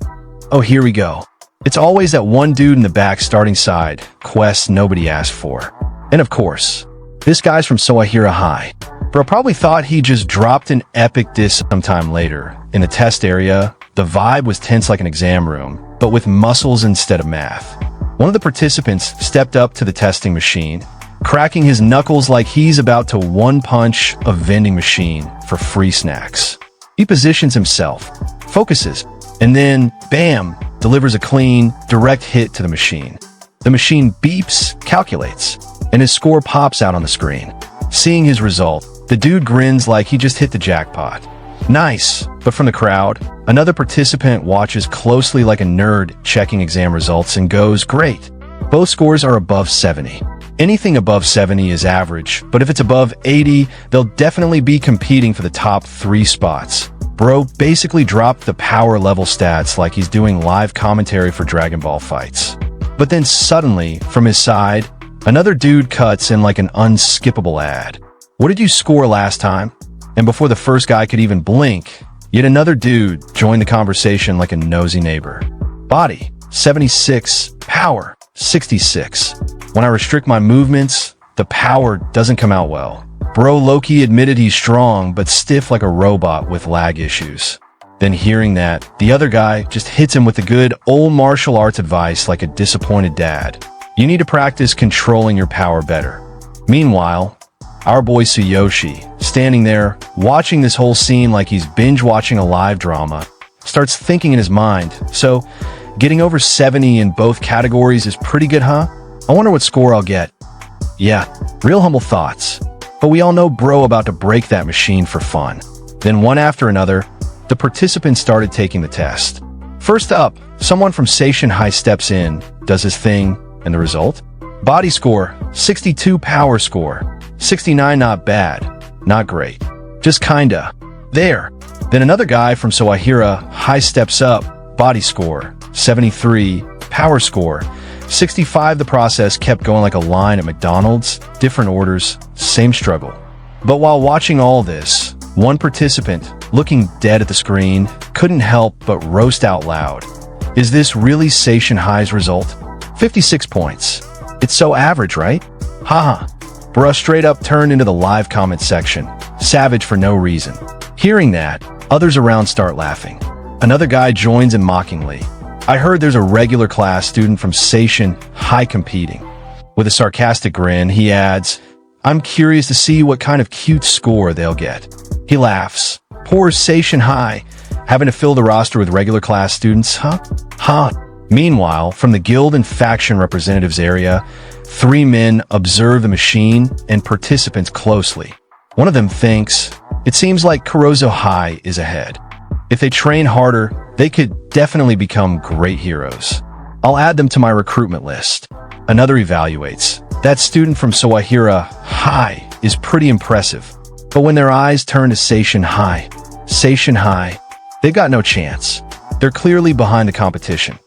Oh, here we go. It's always that one dude in the back starting side, quests nobody asked for. And of course, this guy's from Sawahira High. Bro probably thought he just dropped an epic diss sometime later. In the test area, the vibe was tense like an exam room, but with muscles instead of math. One of the participants stepped up to the testing machine, cracking his knuckles like he's about to one-punch a vending machine for free snacks. He positions himself, focuses, and then, bam, delivers a clean, direct hit to the machine. The machine beeps, calculates, and his score pops out on the screen. Seeing his result, the dude grins like he just hit the jackpot. Nice, but from the crowd, another participant watches closely like a nerd checking exam results and goes, great. Both scores are above 70. Anything above 70 is average, but if it's above 80, they'll definitely be competing for the top 3 spots. Bro basically dropped the power level stats like he's doing live commentary for Dragon Ball fights. But then suddenly, from his side, another dude cuts in like an unskippable ad. What did you score last time? And before the first guy could even blink, yet another dude joined the conversation like a nosy neighbor. Body, 76. Power, 66. When I restrict my movements, the power doesn't come out well. Bro Loki admitted he's strong, but stiff like a robot with lag issues. Then hearing that, the other guy just hits him with the good old martial arts advice like a disappointed dad. You need to practice controlling your power better. Meanwhile, our boy Tsuyoshi, standing there, watching this whole scene like he's binge-watching a live drama, starts thinking in his mind, so getting over 70 in both categories is pretty good, huh? I wonder what score I'll get. Yeah, real humble thoughts. But we all know bro about to break that machine for fun. Then one after another, the participants started taking the test. First up, someone from Seishin High steps in, does his thing, and the result? Body score, 62. Power score, 69. Not bad, not great, just kinda. There. Then another guy from Sawahira High steps up, body score, 73. Power score, 65. The process kept going like a line at McDonald's, different orders, same struggle. But while watching all this, one participant, looking dead at the screen, couldn't help but roast out loud. Is this really Seishin High's result? 56 points. It's so average, right? Haha. Bruh straight up turned into the live comment section, savage for no reason. Hearing that, others around start laughing. Another guy joins in mockingly. I heard there's a regular class student from Seishin High competing. With a sarcastic grin, he adds, I'm curious to see what kind of cute score they'll get. He laughs. Poor Seishin High, having to fill the roster with regular class students, huh? Huh. Meanwhile, from the guild and faction representatives area, 3 men observe the machine and participants closely. One of them thinks, it seems like Kurozo High is ahead. If they train harder, they could definitely become great heroes. I'll add them to my recruitment list. Another evaluates. That student from Sawahira High is pretty impressive. But when their eyes turn to Seishin High, they've got no chance. They're clearly behind the competition.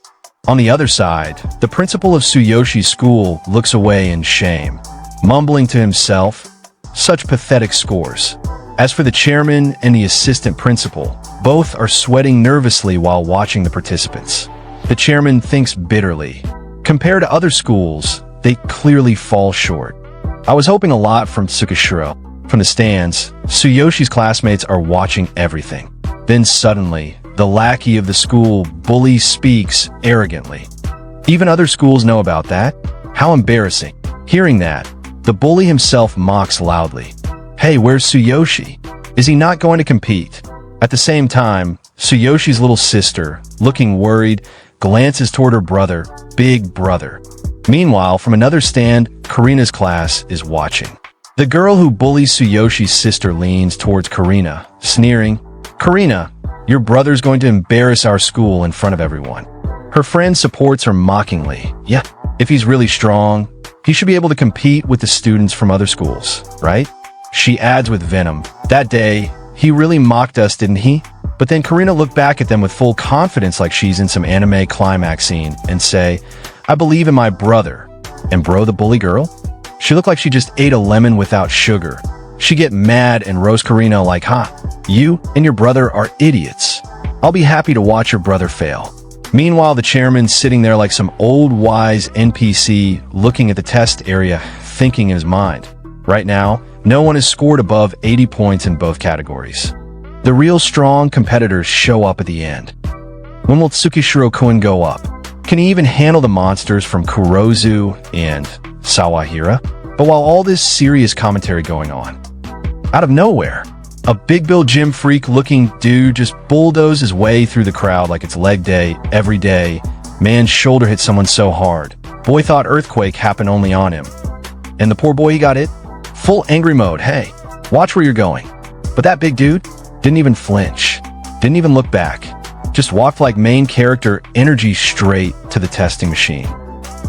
On the other side, the principal of Tsuyoshi school looks away in shame, mumbling to himself, such pathetic scores. As for the chairman and the assistant principal, both are sweating nervously while watching the participants. The chairman thinks bitterly. Compared to other schools, they clearly fall short. I was hoping a lot from Tsukishiro. From the stands, Tsuyoshi's classmates are watching everything. Then suddenly, the lackey of the school bully speaks arrogantly. Even other schools know about that? How embarrassing. Hearing that, the bully himself mocks loudly. Hey, where's Tsuyoshi? Is he not going to compete? At the same time, Tsuyoshi's little sister, looking worried, glances toward her brother, big brother. Meanwhile, from another stand, Karina's class is watching. The girl who bullies Tsuyoshi's sister leans towards Karina, sneering, Karina, your brother's going to embarrass our school in front of everyone. Her friend supports her mockingly. Yeah, if he's really strong, he should be able to compete with the students from other schools, right? She adds with venom, that day, he really mocked us, didn't he? But then Karina looked back at them with full confidence like she's in some anime climax scene and say, I believe in my brother. And bro, the bully girl? She looked like she just ate a lemon without sugar. She get mad and roast Karina like, you and your brother are idiots. I'll be happy to watch your brother fail. Meanwhile, the chairman's sitting there like some old wise NPC looking at the test area, thinking in his mind. Right now, no one has scored above 80 points in both categories. The real strong competitors show up at the end. When will Tsukishiro-kun go up? Can he even handle the monsters from Kurozu and Sawahira? But while all this serious commentary going on, out of nowhere, a big Bill gym freak looking dude just bulldozed his way through the crowd like it's leg day every day. Man's shoulder hit someone so hard. Boy thought earthquake happened only on him. And the poor boy, he got it. Full angry mode. Hey, watch where you're going. But that big dude didn't even flinch. Didn't even look back. Just walked like main character energy straight to the testing machine.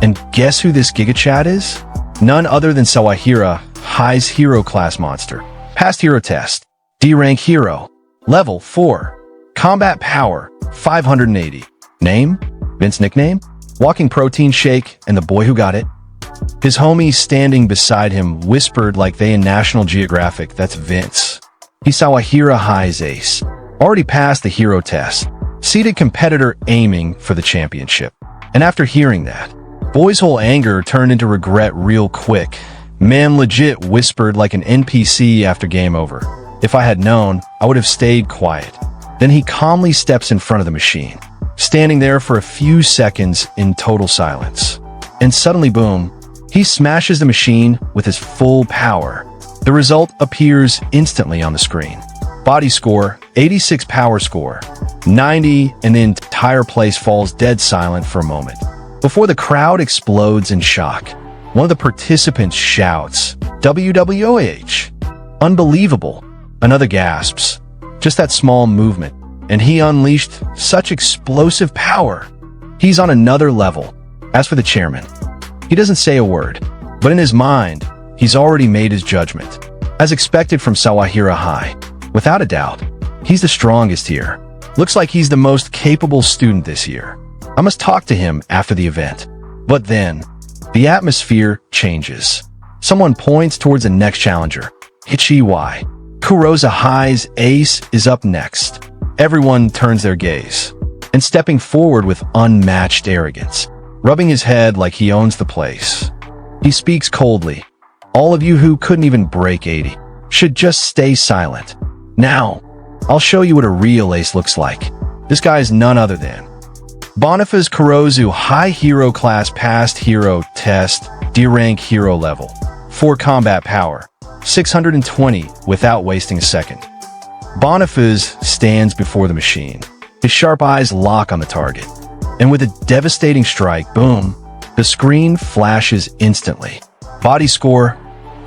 And guess who this Giga Chad is? None other than Sawahira High's hero class monster. Past hero test. D-rank hero. Level 4. Combat power 580. Name? Vince nickname? Walking protein shake and the boy who got it. His homie standing beside him whispered like they in National Geographic, that's Vince. He's Sawahira High's ace. Already passed the hero test. Seated competitor aiming for the championship. And after hearing that, boy's whole anger turned into regret real quick. Man legit whispered like an NPC after game over. If I had known, I would have stayed quiet. Then he calmly steps in front of the machine, standing there for a few seconds in total silence. And suddenly, boom, he smashes the machine with his full power. The result appears instantly on the screen. Body score, 86. Power score, 90, and the entire place falls dead silent for a moment. Before the crowd explodes in shock, one of the participants shouts, WWOH! Unbelievable! Another gasps. Just that small movement, and he unleashed such explosive power. He's on another level. As for the chairman, he doesn't say a word, but in his mind, he's already made his judgment. As expected from Sawahira High, without a doubt, he's the strongest here. Looks like he's the most capable student this year. I must talk to him after the event. But then, the atmosphere changes. Someone points towards the next challenger. Hichiwai. Kurosa High's ace is up next. Everyone turns their gaze, and stepping forward with unmatched arrogance, rubbing his head like he owns the place. He speaks coldly. All of you who couldn't even break 80 should just stay silent. Now, I'll show you what a real ace looks like. This guy is none other than Boniface Kurozu High Hero Class Past Hero Test D Rank Hero Level 4 Combat Power 620 without wasting a second. Boniface stands before the machine. His sharp eyes lock on the target. And with a devastating strike, boom, the screen flashes instantly. Body score,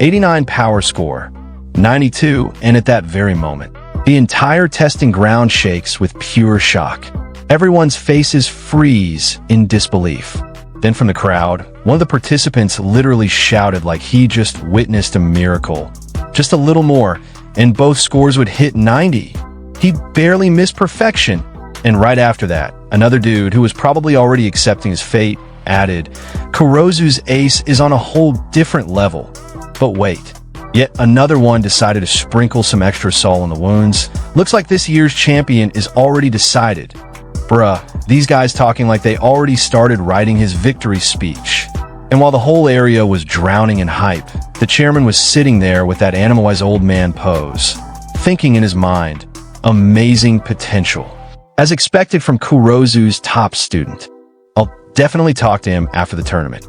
89, power score, 92, and at that very moment, the entire testing ground shakes with pure shock. Everyone's faces freeze in disbelief. Then from the crowd, one of the participants literally shouted like he just witnessed a miracle. Just a little more, and both scores would hit 90. He barely missed perfection. And right after that, another dude who was probably already accepting his fate added, Kurozu's ace is on a whole different level. But wait, yet another one decided to sprinkle some extra salt on the wounds. Looks like this year's champion is already decided. Bruh, these guys talking like they already started writing his victory speech. And while the whole area was drowning in hype, the chairman was sitting there with that animalized old man pose, thinking in his mind, amazing potential. As expected from Kurozu's top student. I'll definitely talk to him after the tournament.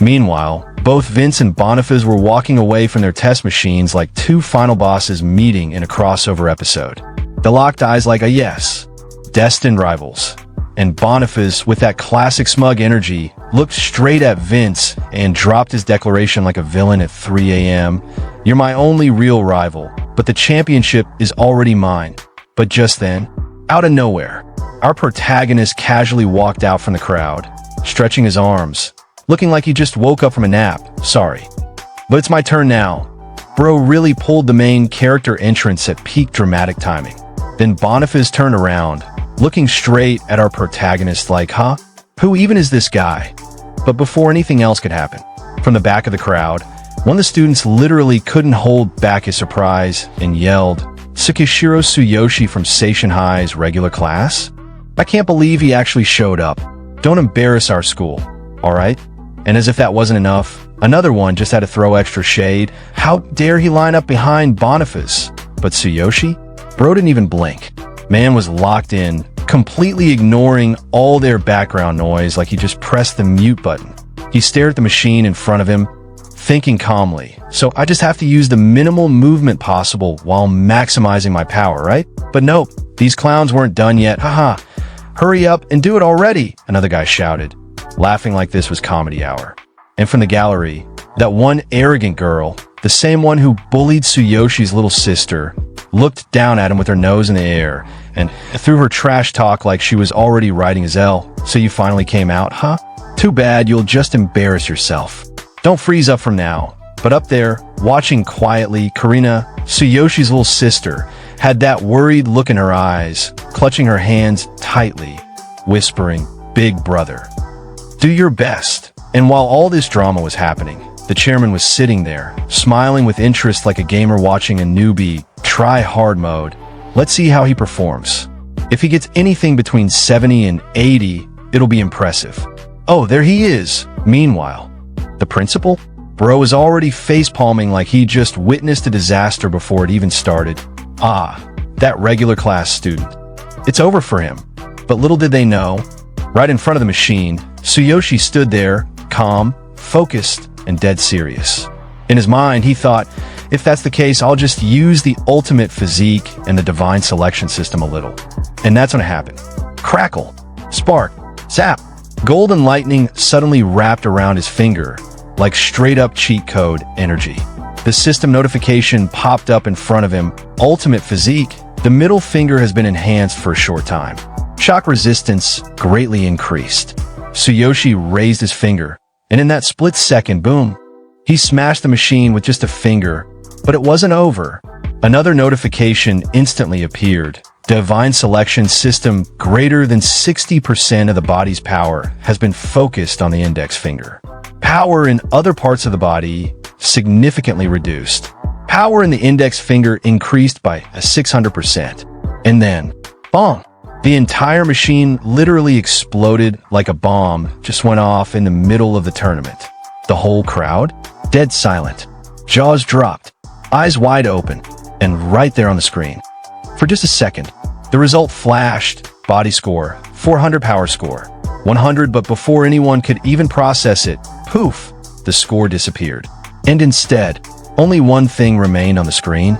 Meanwhile, both Vince and Boniface were walking away from their test machines like two final bosses meeting in a crossover episode. They locked eyes like a yes, destined rivals. And Boniface, with that classic smug energy, looked straight at Vince and dropped his declaration like a villain at 3 a.m. You're my only real rival, but the championship is already mine. But just then, out of nowhere, our protagonist casually walked out from the crowd, stretching his arms, looking like he just woke up from a nap. Sorry, but it's my turn now. Bro really pulled the main character entrance at peak dramatic timing. Then Boniface turned around, looking straight at our protagonist like, huh? Who even is this guy? But before anything else could happen, from the back of the crowd, one of the students literally couldn't hold back his surprise and yelled, Tsukishiro Tsuyoshi from Seishin High's regular class? I can't believe he actually showed up. Don't embarrass our school, alright? And as if that wasn't enough, another one just had to throw extra shade. How dare he line up behind Boniface? But Tsuyoshi? Bro didn't even blink. Man was locked in, completely ignoring all their background noise like he just pressed the mute button. He stared at the machine in front of him, thinking calmly, so I just have to use the minimal movement possible while maximizing my power, right? But nope, these clowns weren't done yet, haha. Hurry up and do it already, another guy shouted, laughing like this was comedy hour. And from the gallery, that one arrogant girl, the same one who bullied Tsuyoshi's little sister, looked down at him with her nose in the air and threw her trash talk like she was already writing his L. So you finally came out, huh? Too bad, you'll just embarrass yourself. Don't freeze up from now. But up there, watching quietly, Karina, Tsuyoshi's little sister, had that worried look in her eyes, clutching her hands tightly, whispering, Big brother, do your best. And while all this drama was happening, the chairman was sitting there, smiling with interest like a gamer watching a newbie try hard mode. Let's see how he performs. If he gets anything between 70 and 80, it'll be impressive. Oh, there he is. Meanwhile, the principal? Bro is already facepalming like he just witnessed a disaster before it even started. Ah, that regular class student. It's over for him. But little did they know, right in front of the machine, Tsuyoshi stood there, calm, focused, and dead serious. In his mind, he thought, if that's the case, I'll just use the ultimate physique and the divine selection system a little. And that's when it happened. Crackle, spark, zap. Golden lightning suddenly wrapped around his finger, like straight-up cheat code energy. The system notification popped up in front of him. Ultimate physique. The middle finger has been enhanced for a short time. Shock resistance greatly increased. Tsuyoshi raised his finger, and in that split second, boom, he smashed the machine with just a finger. But it wasn't over. Another notification instantly appeared. Divine Selection System greater than 60% of the body's power has been focused on the index finger. Power in other parts of the body significantly reduced. Power in the index finger increased by 600%. And then, bong! The entire machine literally exploded like a bomb just went off in the middle of the tournament. The whole crowd, dead silent. Jaws dropped, eyes wide open, and right there on the screen. For just a second, the result flashed. Body score, 400 power score, 100, but before anyone could even process it, poof, the score disappeared. And instead, only one thing remained on the screen.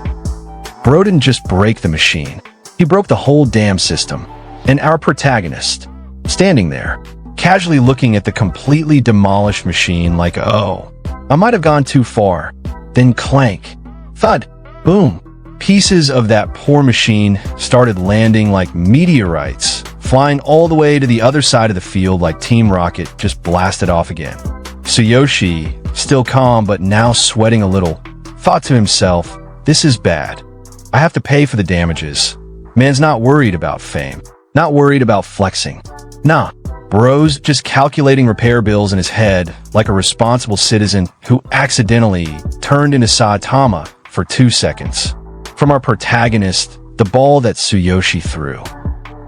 Bro didn't just break the machine. He broke the whole damn system. And our protagonist, standing there, casually looking at the completely demolished machine like, oh, I might have gone too far. Then clank, thud, boom. Pieces of that poor machine started landing like meteorites, flying all the way to the other side of the field like Team Rocket just blasted off again. Tsuyoshi, still calm but now sweating a little, thought to himself, this is bad. I have to pay for the damages. Man's not worried about fame, not worried about flexing. Nah, bro's just calculating repair bills in his head like a responsible citizen who accidentally turned into Saitama for 2 seconds. From our protagonist, the ball that Tsuyoshi threw.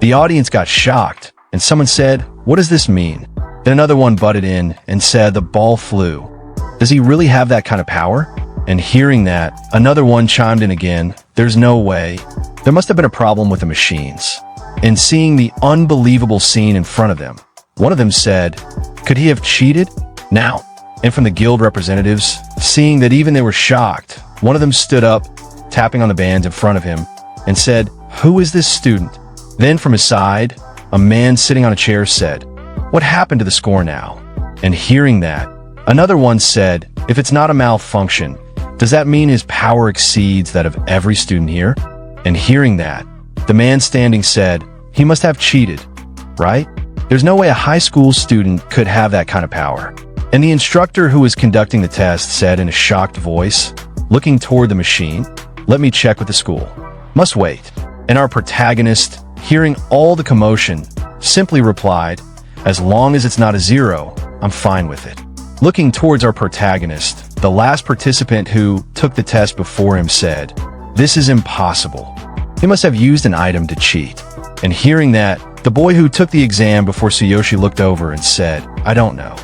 The audience got shocked, and someone said, what does this mean? Then another one butted in and said the ball flew. Does he really have that kind of power? And hearing that, another one chimed in again, there's no way. There must have been a problem with the machines. And seeing the unbelievable scene in front of them, one of them said, could he have cheated? Now. And from the guild representatives, seeing that even they were shocked, one of them stood up, tapping on the bands in front of him, and said, who is this student? Then from his side, a man sitting on a chair said, what happened to the score now? And hearing that, another one said, if it's not a malfunction, does that mean his power exceeds that of every student here? And hearing that, the man standing said, he must have cheated, right? There's no way a high school student could have that kind of power. And the instructor who was conducting the test said in a shocked voice, looking toward the machine, let me check with the school. Must wait. And our protagonist, hearing all the commotion, simply replied, as long as it's not a 0, I'm fine with it. Looking towards our protagonist, the last participant who took the test before him said, this is impossible. He must have used an item to cheat. And hearing that, the boy who took the exam before Tsuyoshi looked over and said, I don't know.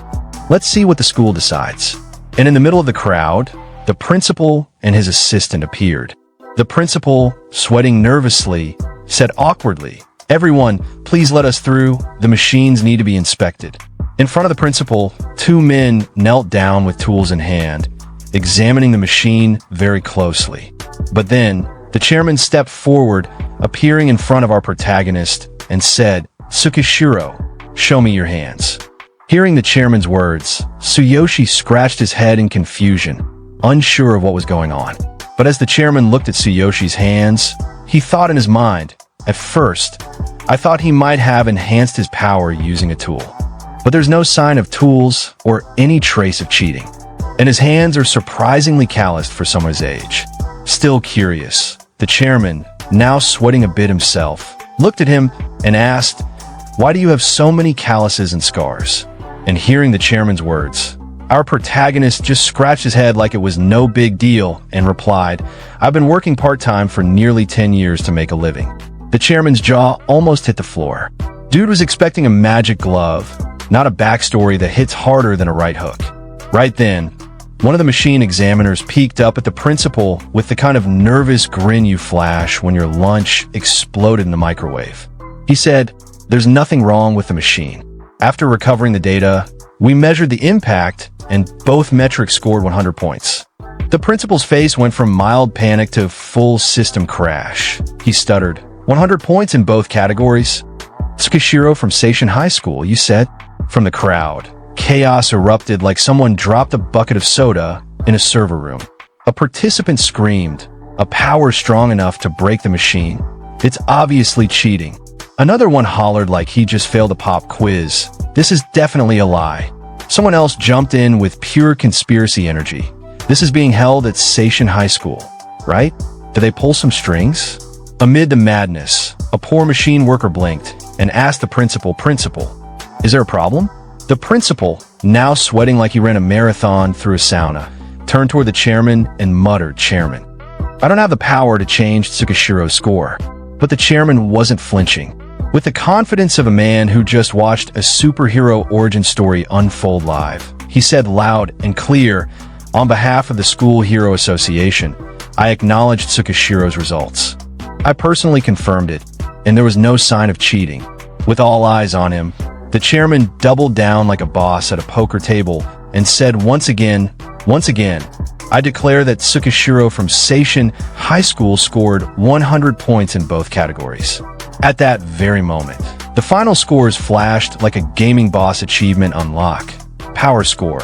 Let's see what the school decides. And in the middle of the crowd, the principal and his assistant appeared. The principal, sweating nervously, said awkwardly, everyone, please let us through. The machines need to be inspected. In front of the principal, 2 men knelt down with tools in hand, examining the machine very closely. But then, the chairman stepped forward, appearing in front of our protagonist, and said, Tsukishiro, show me your hands. Hearing the chairman's words, Tsuyoshi scratched his head in confusion, unsure of what was going on. But as the chairman looked at Tsuyoshi's hands, he thought in his mind, at first, I thought he might have enhanced his power using a tool. But there's no sign of tools or any trace of cheating. And his hands are surprisingly calloused for someone's age. Still curious, the chairman, now sweating a bit himself, looked at him and asked, why do you have so many calluses and scars? And hearing the chairman's words, our protagonist just scratched his head like it was no big deal and replied, I've been working part-time for nearly 10 years to make a living. The chairman's jaw almost hit the floor. Dude was expecting a magic glove, not a backstory that hits harder than a right hook. Right then, one of the machine examiners peeked up at the principal with the kind of nervous grin you flash when your lunch exploded in the microwave. He said, there's nothing wrong with the machine. After recovering the data, we measured the impact and both metrics scored 100 points. The principal's face went from mild panic to full system crash. He stuttered, 100 points in both categories? Tsukishiro from Seishin High School, you said? From the crowd, chaos erupted like someone dropped a bucket of soda in a server room. A participant screamed, a power strong enough to break the machine. It's obviously cheating. Another one hollered like he just failed a pop quiz. This is definitely a lie. Someone else jumped in with pure conspiracy energy. This is being held at Seishin High School, right? Do they pull some strings? Amid the madness, a poor machine worker blinked and asked the principal, is there a problem? The principal, now sweating like he ran a marathon through a sauna, turned toward the chairman and muttered, Chairman, I don't have the power to change Tsukishiro's score. But the chairman wasn't flinching. With the confidence of a man who just watched a superhero origin story unfold live, he said loud and clear, on behalf of the School Hero Association, I acknowledged Tsukishiro's results. I personally confirmed it, and there was no sign of cheating. With all eyes on him, the chairman doubled down like a boss at a poker table and said once again, I declare that Tsukishiro from Seishin High School scored 100 points in both categories. At that very moment, the final scores flashed like a gaming boss achievement unlock. Power score,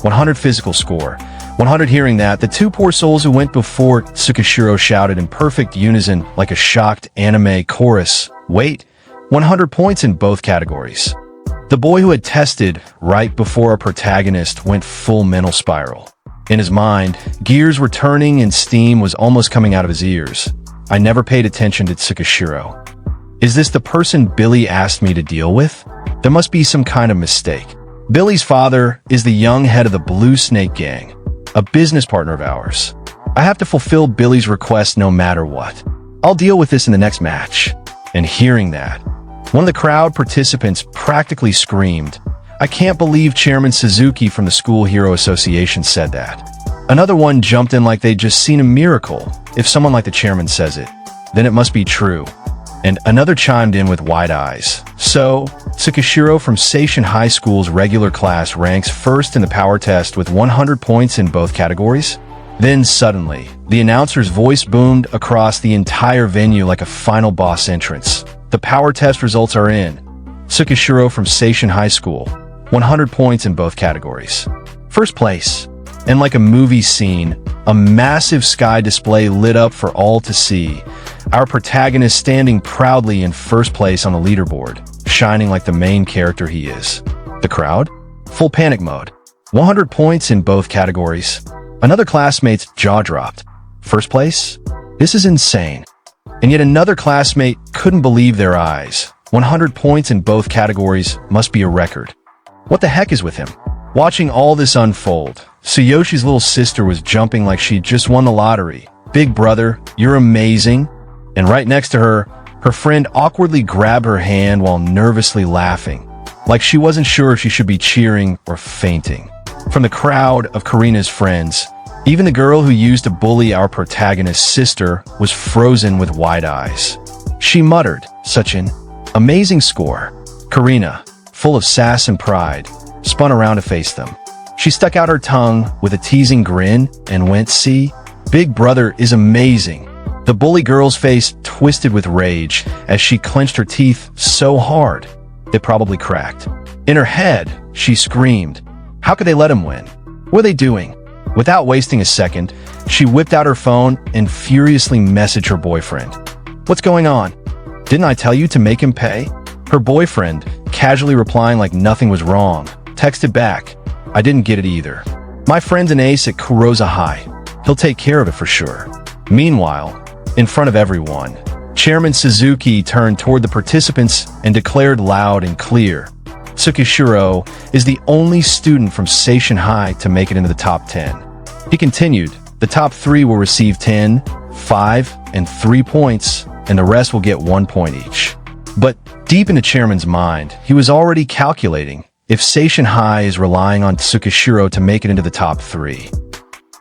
100 physical score, 100. Hearing that, the two poor souls who went before Tsukishiro shouted in perfect unison like a shocked anime chorus, wait, 100 points in both categories. The boy who had tested right before our protagonist went full mental spiral. In his mind, gears were turning and steam was almost coming out of his ears. I never paid attention to Tsukishiro. Is this the person Billy asked me to deal with? There must be some kind of mistake. Billy's father is the young head of the Blue Snake Gang, a business partner of ours. I have to fulfill Billy's request no matter what. I'll deal with this in the next match. And hearing that, one of the crowd participants practically screamed, I can't believe Chairman Suzuki from the School Hero Association said that. Another one jumped in like they'd just seen a miracle. If someone like the chairman says it, then it must be true. And another chimed in with wide eyes. So, Tsukishiro from Seishin High School's regular class ranks first in the power test with 100 points in both categories? Then suddenly, the announcer's voice boomed across the entire venue like a final boss entrance. The power test results are in. Tsukishiro from Seishin High School, 100 points in both categories. First place. And like a movie scene, a massive sky display lit up for all to see. Our protagonist standing proudly in first place on the leaderboard, shining like the main character he is. The crowd? Full panic mode. 100 points in both categories. Another classmate's jaw dropped. First place? This is insane. And yet another classmate couldn't believe their eyes. 100 points in both categories must be a record. What the heck is with him? Watching all this unfold, Tsuyoshi's little sister was jumping like she'd just won the lottery. Big brother, you're amazing. And right next to her, her friend awkwardly grabbed her hand while nervously laughing, like she wasn't sure if she should be cheering or fainting. From the crowd of Karina's friends, even the girl who used to bully our protagonist's sister was frozen with wide eyes. She muttered, such an amazing score. Karina, full of sass and pride, spun around to face them. She stuck out her tongue with a teasing grin and went, see, Big Brother is amazing. The bully girl's face twisted with rage as she clenched her teeth so hard, it probably cracked. In her head, she screamed, how could they let him win? What are they doing? Without wasting a second, she whipped out her phone and furiously messaged her boyfriend. What's going on? Didn't I tell you to make him pay? Her boyfriend, casually replying like nothing was wrong, texted back, I didn't get it either. My friend's an ace at Kurosa High. He'll take care of it for sure. Meanwhile, in front of everyone, Chairman Suzuki turned toward the participants and declared loud and clear, Tsukishiro is the only student from Seishin High to make it into the top 10. He continued, the top 3 will receive 10, 5, and 3 points, and the rest will get 1 point each. But deep in the chairman's mind, he was already calculating if Seishin High is relying on Tsukishiro to make it into the top 3.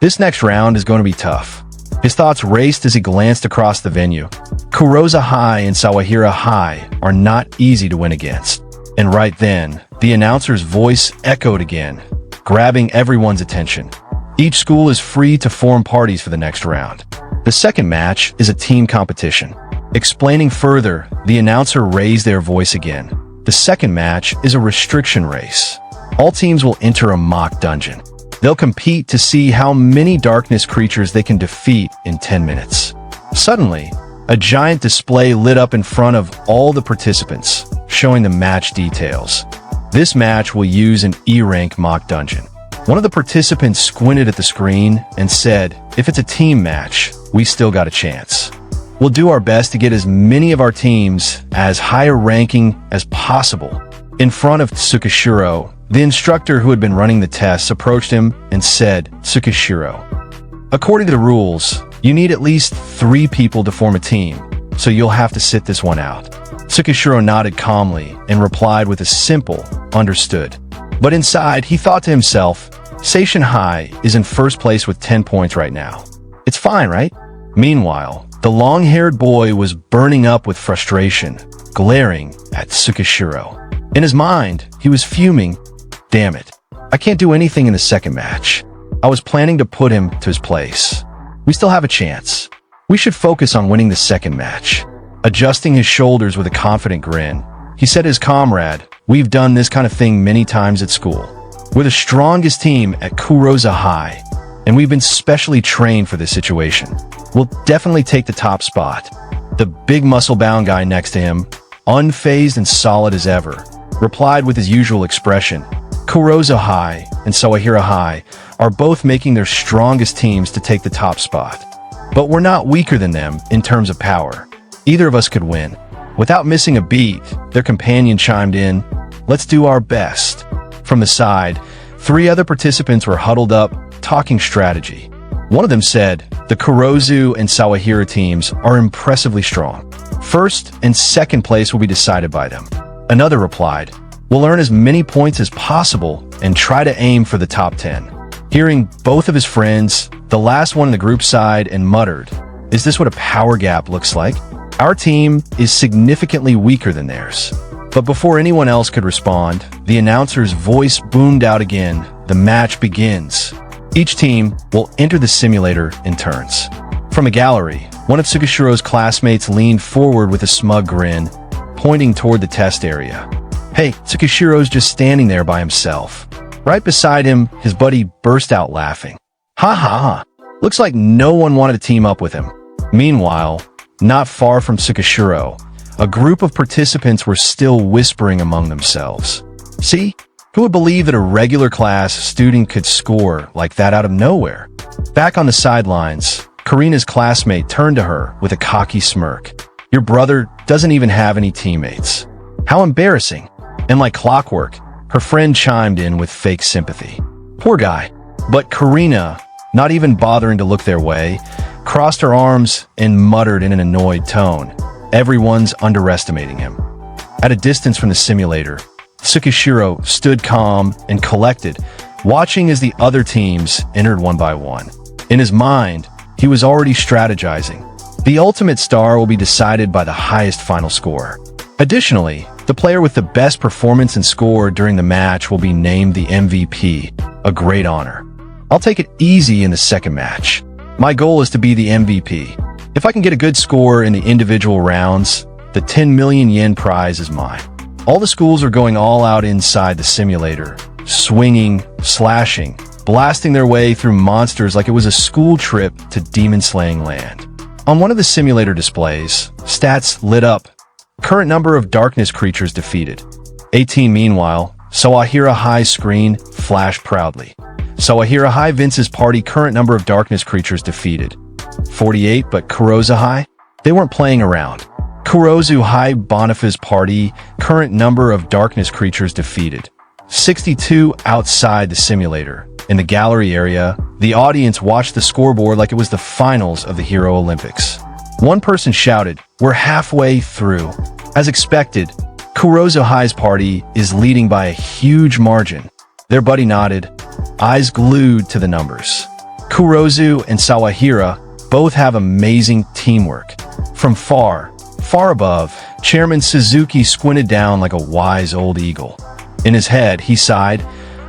This next round is going to be tough. His thoughts raced as he glanced across the venue. Kurosa High and Sawahira High are not easy to win against. And right then, the announcer's voice echoed again, grabbing everyone's attention. Each school is free to form parties for the next round. The second match is a team competition. Explaining further, the announcer raised their voice again. The second match is a restriction race. All teams will enter a mock dungeon. They'll compete to see how many darkness creatures they can defeat in 10 minutes. Suddenly, A giant display lit up in front of all the participants, showing the match details. This match will use an E-rank mock dungeon. One of the participants squinted at the screen and said, "If it's a team match, we still got a chance. We'll do our best to get as many of our teams as higher ranking as possible." In front of Tsukishiro, the instructor who had been running the tests approached him and said, "Tsukishiro, according to the rules, you need at least 3 people to form a team, so you'll have to sit this one out." Tsukishiro nodded calmly and replied with a simple, "Understood." But inside, he thought to himself, Seishin High is in first place with 10 points right now. It's fine, right? Meanwhile, the long-haired boy was burning up with frustration, glaring at Tsukishiro. In his mind, he was fuming. Damn it. I can't do anything in the second match. I was planning to put him to his place. We still have a chance. We should focus on winning the second match. Adjusting his shoulders with a confident grin, he said to his comrade, "We've done this kind of thing many times at school. We're the strongest team at Kuroza High, and we've been specially trained for this situation. We'll definitely take the top spot." The big muscle-bound guy next to him, unfazed and solid as ever, replied with his usual expression, "Kuroza High and Sawahira High are both making their strongest teams to take the top spot. But we're not weaker than them in terms of power. Either of us could win." Without missing a beat, their companion chimed in, "Let's do our best." From the side, 3 other participants were huddled up, talking strategy. One of them said, "The Kurozu and Sawahira teams are impressively strong. First and second place will be decided by them." Another replied, "We'll earn as many points as possible and try to aim for the top 10. Hearing both of his friends, the last one in the group sighed and muttered, "Is this what a power gap looks like? Our team is significantly weaker than theirs." But before anyone else could respond, the announcer's voice boomed out again. "The match begins. Each team will enter the simulator in turns." From a gallery, one of Tsukishiro's classmates leaned forward with a smug grin, pointing toward the test area. "Hey, Tsukishiro's just standing there by himself." Right beside him, his buddy burst out laughing. "Ha ha ha. Looks like no one wanted to team up with him." Meanwhile, not far from Tsukishiro, a group of participants were still whispering among themselves. "See? Who would believe that a regular class student could score like that out of nowhere?" Back on the sidelines, Karina's classmate turned to her with a cocky smirk. "Your brother doesn't even have any teammates. How embarrassing." And like clockwork, her friend chimed in with fake sympathy. "Poor guy." But Karina, not even bothering to look their way, crossed her arms and muttered in an annoyed tone, "Everyone's underestimating him." At a distance from the simulator, Tsukishiro stood calm and collected, watching as the other teams entered one by one. In his mind, he was already strategizing. The ultimate star will be decided by the highest final score. Additionally, the player with the best performance and score during the match will be named the MVP, a great honor. I'll take it easy in the second match. My goal is to be the MVP. If I can get a good score in the individual rounds, the 10 million yen prize is mine. All the schools are going all out inside the simulator, swinging, slashing, blasting their way through monsters like it was a school trip to demon-slaying land. On one of the simulator displays, stats lit up. Current number of darkness creatures defeated. 18. Meanwhile, Sawahira High screen flashed proudly. Sawahira High Vince's party current number of darkness creatures defeated. 48. But Kuroza High? They weren't playing around. Kurozu High Boniface's party current number of darkness creatures defeated. 62. Outside the simulator. In the gallery area, the audience watched the scoreboard like it was the finals of the Hero Olympics. One person shouted, "We're halfway through." As expected, Kurozu High's party is leading by a huge margin. Their buddy nodded, eyes glued to the numbers. Kurozu and Sawahira both have amazing teamwork. From far above, Chairman Suzuki squinted down like a wise old eagle. In his head, he sighed,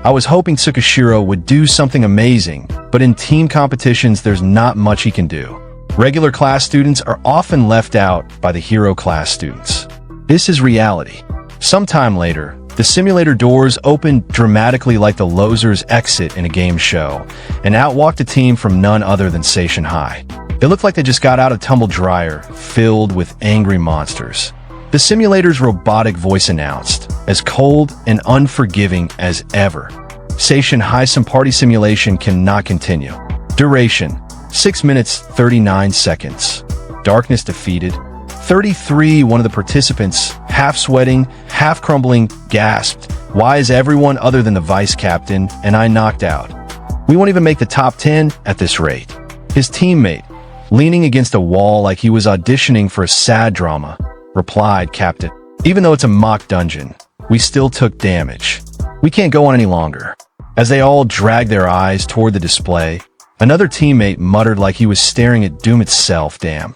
"I was hoping Tsukishiro would do something amazing, but in team competitions there's not much he can do. Regular class students are often left out by the hero class students." This is reality. Sometime later, the simulator doors opened dramatically like the loser's exit in a game show, and out walked a team from none other than Seishin High. It looked like they just got out of tumble dryer, filled with angry monsters. The simulator's robotic voice announced, as cold and unforgiving as ever. Seishin Heisum Party Simulation cannot continue. Duration, 6 minutes 39 seconds. Darkness defeated. 33, one of the participants, half sweating, half crumbling, gasped, "Why is everyone other than the vice captain and I knocked out? We won't even make the top 10 at this rate." His teammate, leaning against a wall like he was auditioning for a sad drama, replied, "Captain, even though it's a mock dungeon, we still took damage. We can't go on any longer." As they all dragged their eyes toward the display, another teammate muttered like he was staring at doom itself. "Damn.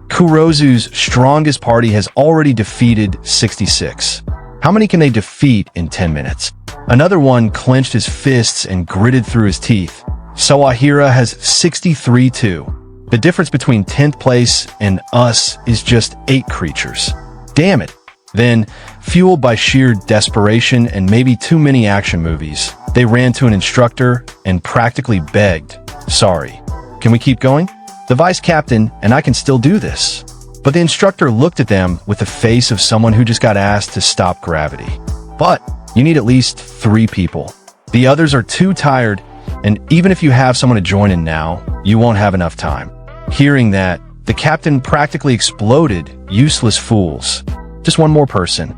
Kurozu's strongest party has already defeated 66. How many can they defeat in 10 minutes? Another one clenched his fists and gritted through his teeth. Sawahira has 63 too. The difference between 10th place and us is just 8 creatures. Damn it. Then, fueled by sheer desperation and maybe too many action movies, they ran to an instructor and practically begged, "Sorry, can we keep going? The vice captain and I can still do this." But the instructor looked at them with the face of someone who just got asked to stop gravity. "But you need at least 3 people. The others are too tired, and even if you have someone to join in now, you won't have enough time." Hearing that, the captain practically exploded. "Useless fools. Just one more person."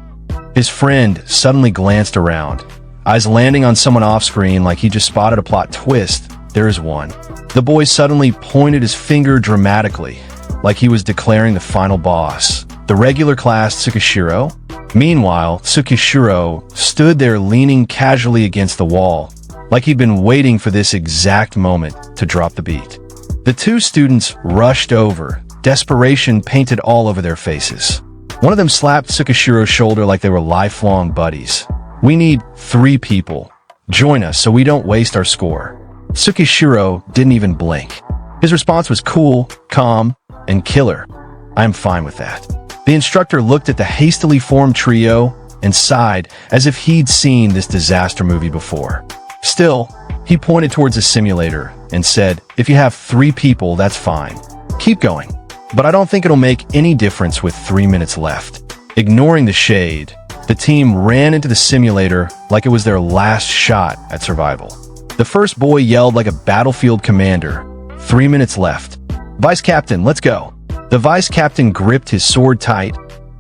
His friend suddenly glanced around, eyes landing on someone off-screen like he just spotted a plot twist. "There is one." The boy suddenly pointed his finger dramatically, like he was declaring the final boss. The regular class Tsukishiro. Meanwhile, Tsukishiro stood there leaning casually against the wall, like he'd been waiting for this exact moment to drop the beat. The 2 students rushed over, desperation painted all over their faces. One of them slapped Tsukishiro's shoulder like they were lifelong buddies. "We need 3 people. Join us so we don't waste our score." Tsukishiro didn't even blink. His response was cool, calm, and killer. "I'm fine with that." The instructor looked at the hastily formed trio and sighed as if he'd seen this disaster movie before. Still, he pointed towards the simulator and said, "If you have 3 people, that's fine. Keep going. But I don't think it'll make any difference with 3 minutes left." Ignoring the shade, the team ran into the simulator like it was their last shot at survival. The first boy yelled like a battlefield commander, 3 minutes left. "Vice Captain, let's go." The Vice Captain gripped his sword tight,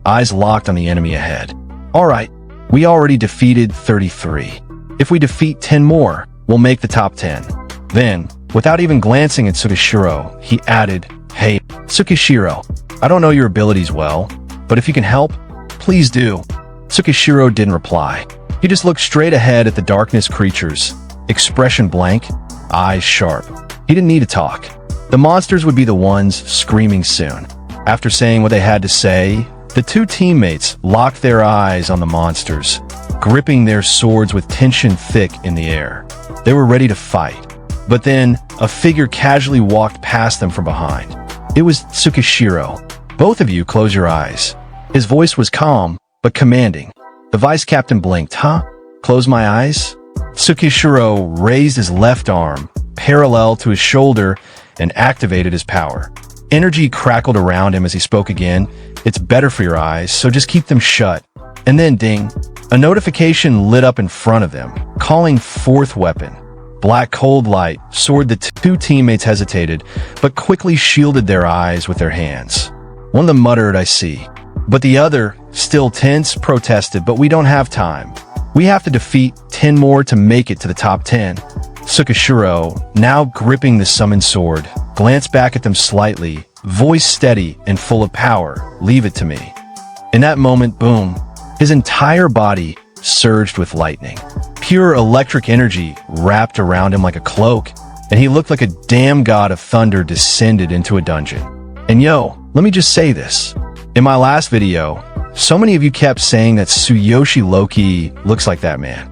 eyes locked on the enemy ahead. "All right, we already defeated 33. If we defeat 10 more, we'll make the top 10. Then, without even glancing at Tsukishiro, he added, "Hey, Tsukishiro, I don't know your abilities well, but if you can help, please do." Tsukishiro didn't reply. He just looked straight ahead at the darkness creatures, expression blank, eyes sharp. He didn't need to talk. The monsters would be the ones screaming soon. After saying what they had to say, the 2 teammates locked their eyes on the monsters, gripping their swords with tension thick in the air. They were ready to fight. But then, a figure casually walked past them from behind. It was Tsukishiro. "Both of you close your eyes." His voice was calm, but commanding. The vice captain blinked. "Huh? Close my eyes?" Tsukishiro raised his left arm, parallel to his shoulder, and activated his power. Energy crackled around him as he spoke again. "It's better for your eyes, so just keep them shut." And then, ding, a notification lit up in front of them, calling 4th weapon. Black cold light soared. The 2 teammates hesitated, but quickly shielded their eyes with their hands. One of them muttered, "I see." But the other, still tense, protested, "But we don't have time. We have to defeat 10 more to make it to the top 10. Tsukishiro, now gripping the summoned sword, glanced back at them slightly, voice steady and full of power. "Leave it to me." In that moment, boom, his entire body surged with lightning. Pure electric energy wrapped around him like a cloak, and he looked like a damn god of thunder descended into a dungeon. And yo, let me just say this. In my last video, so many of you kept saying that Tsuyoshi low-key looks like that man.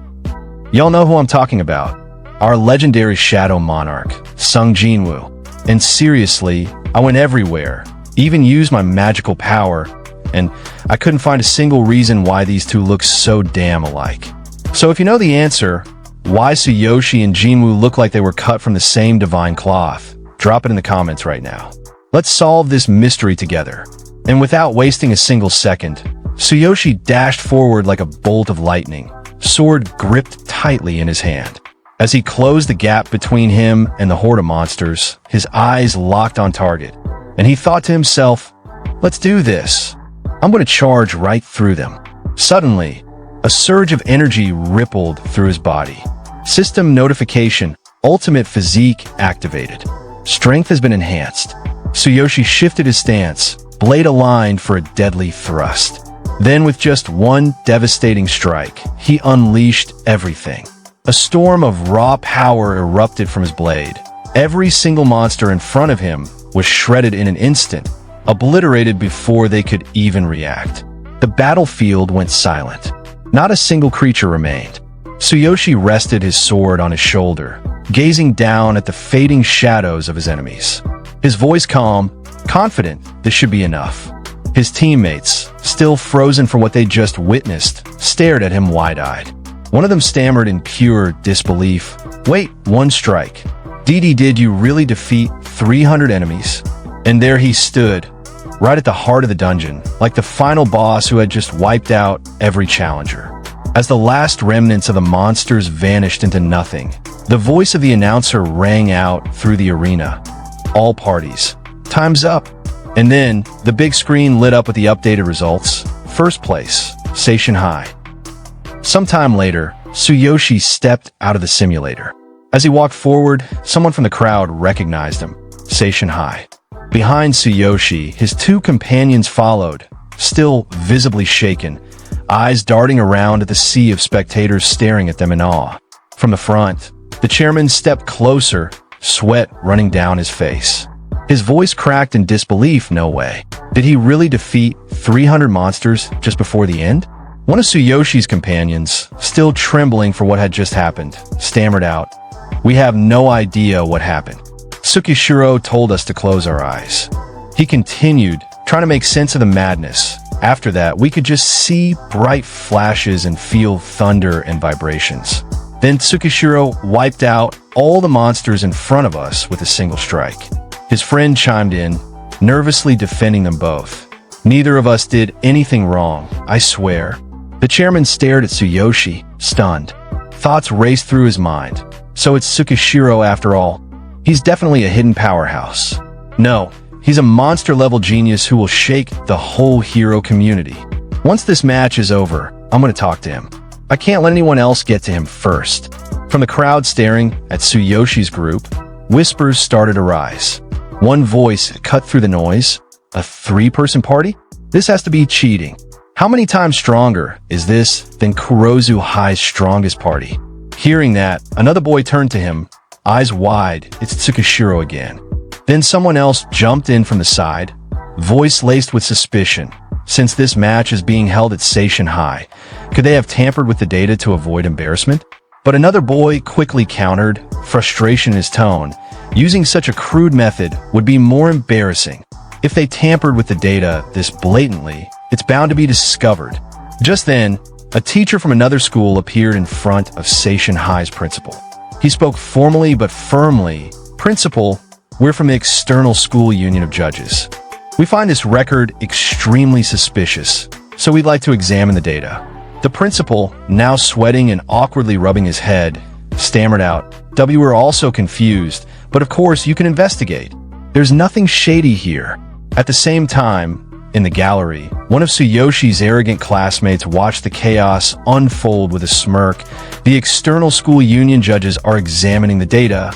Y'all know who I'm talking about. Our legendary shadow monarch, Sung Jinwoo. And seriously, I went everywhere, even used my magical power, and I couldn't find a single reason why these 2 look so damn alike. So if you know the answer, why Tsuyoshi and Jinwoo look like they were cut from the same divine cloth, Drop it in the comments right now. Let's solve this mystery together. And without wasting a single second, Tsuyoshi dashed forward like a bolt of lightning, sword gripped tightly in his hand. As he closed the gap between him and the horde of monsters, his eyes locked on target, and he thought to himself, "Let's do this. I'm going to charge right through them." Suddenly, a surge of energy rippled through his body. System notification, ultimate physique activated. Strength has been enhanced. Tsuyoshi shifted his stance, blade aligned for a deadly thrust. Then with just one devastating strike, he unleashed everything. A storm of raw power erupted from his blade. Every single monster in front of him was shredded in an instant, obliterated before they could even react. The battlefield went silent. Not a single creature remained. Tsuyoshi rested his sword on his shoulder, gazing down at the fading shadows of his enemies. His voice calm, confident this should be enough. His teammates, still frozen from what they just witnessed, stared at him wide-eyed. One of them stammered in pure disbelief, "Wait, one strike. Did you really defeat 300 enemies?" And there he stood, right at the heart of the dungeon, like the final boss who had just wiped out every challenger. As the last remnants of the monsters vanished into nothing, the voice of the announcer rang out through the arena. "All parties. Time's up." And then, the big screen lit up with the updated results. First place, Seishin High. Sometime later, Tsuyoshi stepped out of the simulator. As he walked forward, someone from the crowd recognized him. Seishin High. Behind Tsuyoshi, his two companions followed, still visibly shaken, eyes darting around at the sea of spectators staring at them in awe. From the front, the chairman stepped closer, sweat running down his face. His voice cracked in disbelief. "No way. Did he really defeat 300 monsters just before the end?" One of Tsuyoshi's companions, still trembling for what had just happened, stammered out, "We have no idea what happened. Tsukishiro told us to close our eyes." He continued, trying to make sense of the madness. "After that, we could just see bright flashes and feel thunder and vibrations. Then Tsukishiro wiped out all the monsters in front of us with a single strike." His friend chimed in, nervously defending them both. "Neither of us did anything wrong, I swear." The chairman stared at Tsuyoshi, stunned. Thoughts raced through his mind. So it's Tsukishiro after all. He's definitely a hidden powerhouse. No, he's a monster-level genius who will shake the whole hero community. Once this match is over, I'm going to talk to him. I can't let anyone else get to him first. From the crowd staring at Tsuyoshi's group, whispers started to rise. One voice cut through the noise. "A three-person party? This has to be cheating. How many times stronger is this than Kurozu High's strongest party?" Hearing that, another boy turned to him, eyes wide. It's Tsukishiro again. Then someone else jumped in from the side, voice laced with suspicion. Since this match is being held at Seishin High, could they have tampered with the data to avoid embarrassment? But another boy quickly countered, frustration in his tone. Using such a crude method would be more embarrassing. If they tampered with the data this blatantly, it's bound to be discovered. Just then, a teacher from another school appeared in front of Seishin High's principal. He spoke formally but firmly. "Principal, we're from the External School Union of Judges. We find this record extremely suspicious, so we'd like to examine the data." The principal, now sweating and awkwardly rubbing his head, stammered out, "We were also confused, but of course you can investigate. There's nothing shady here." At the same time, in the gallery, one of Tsuyoshi's arrogant classmates watched the chaos unfold with a smirk. "The External School Union judges are examining the data.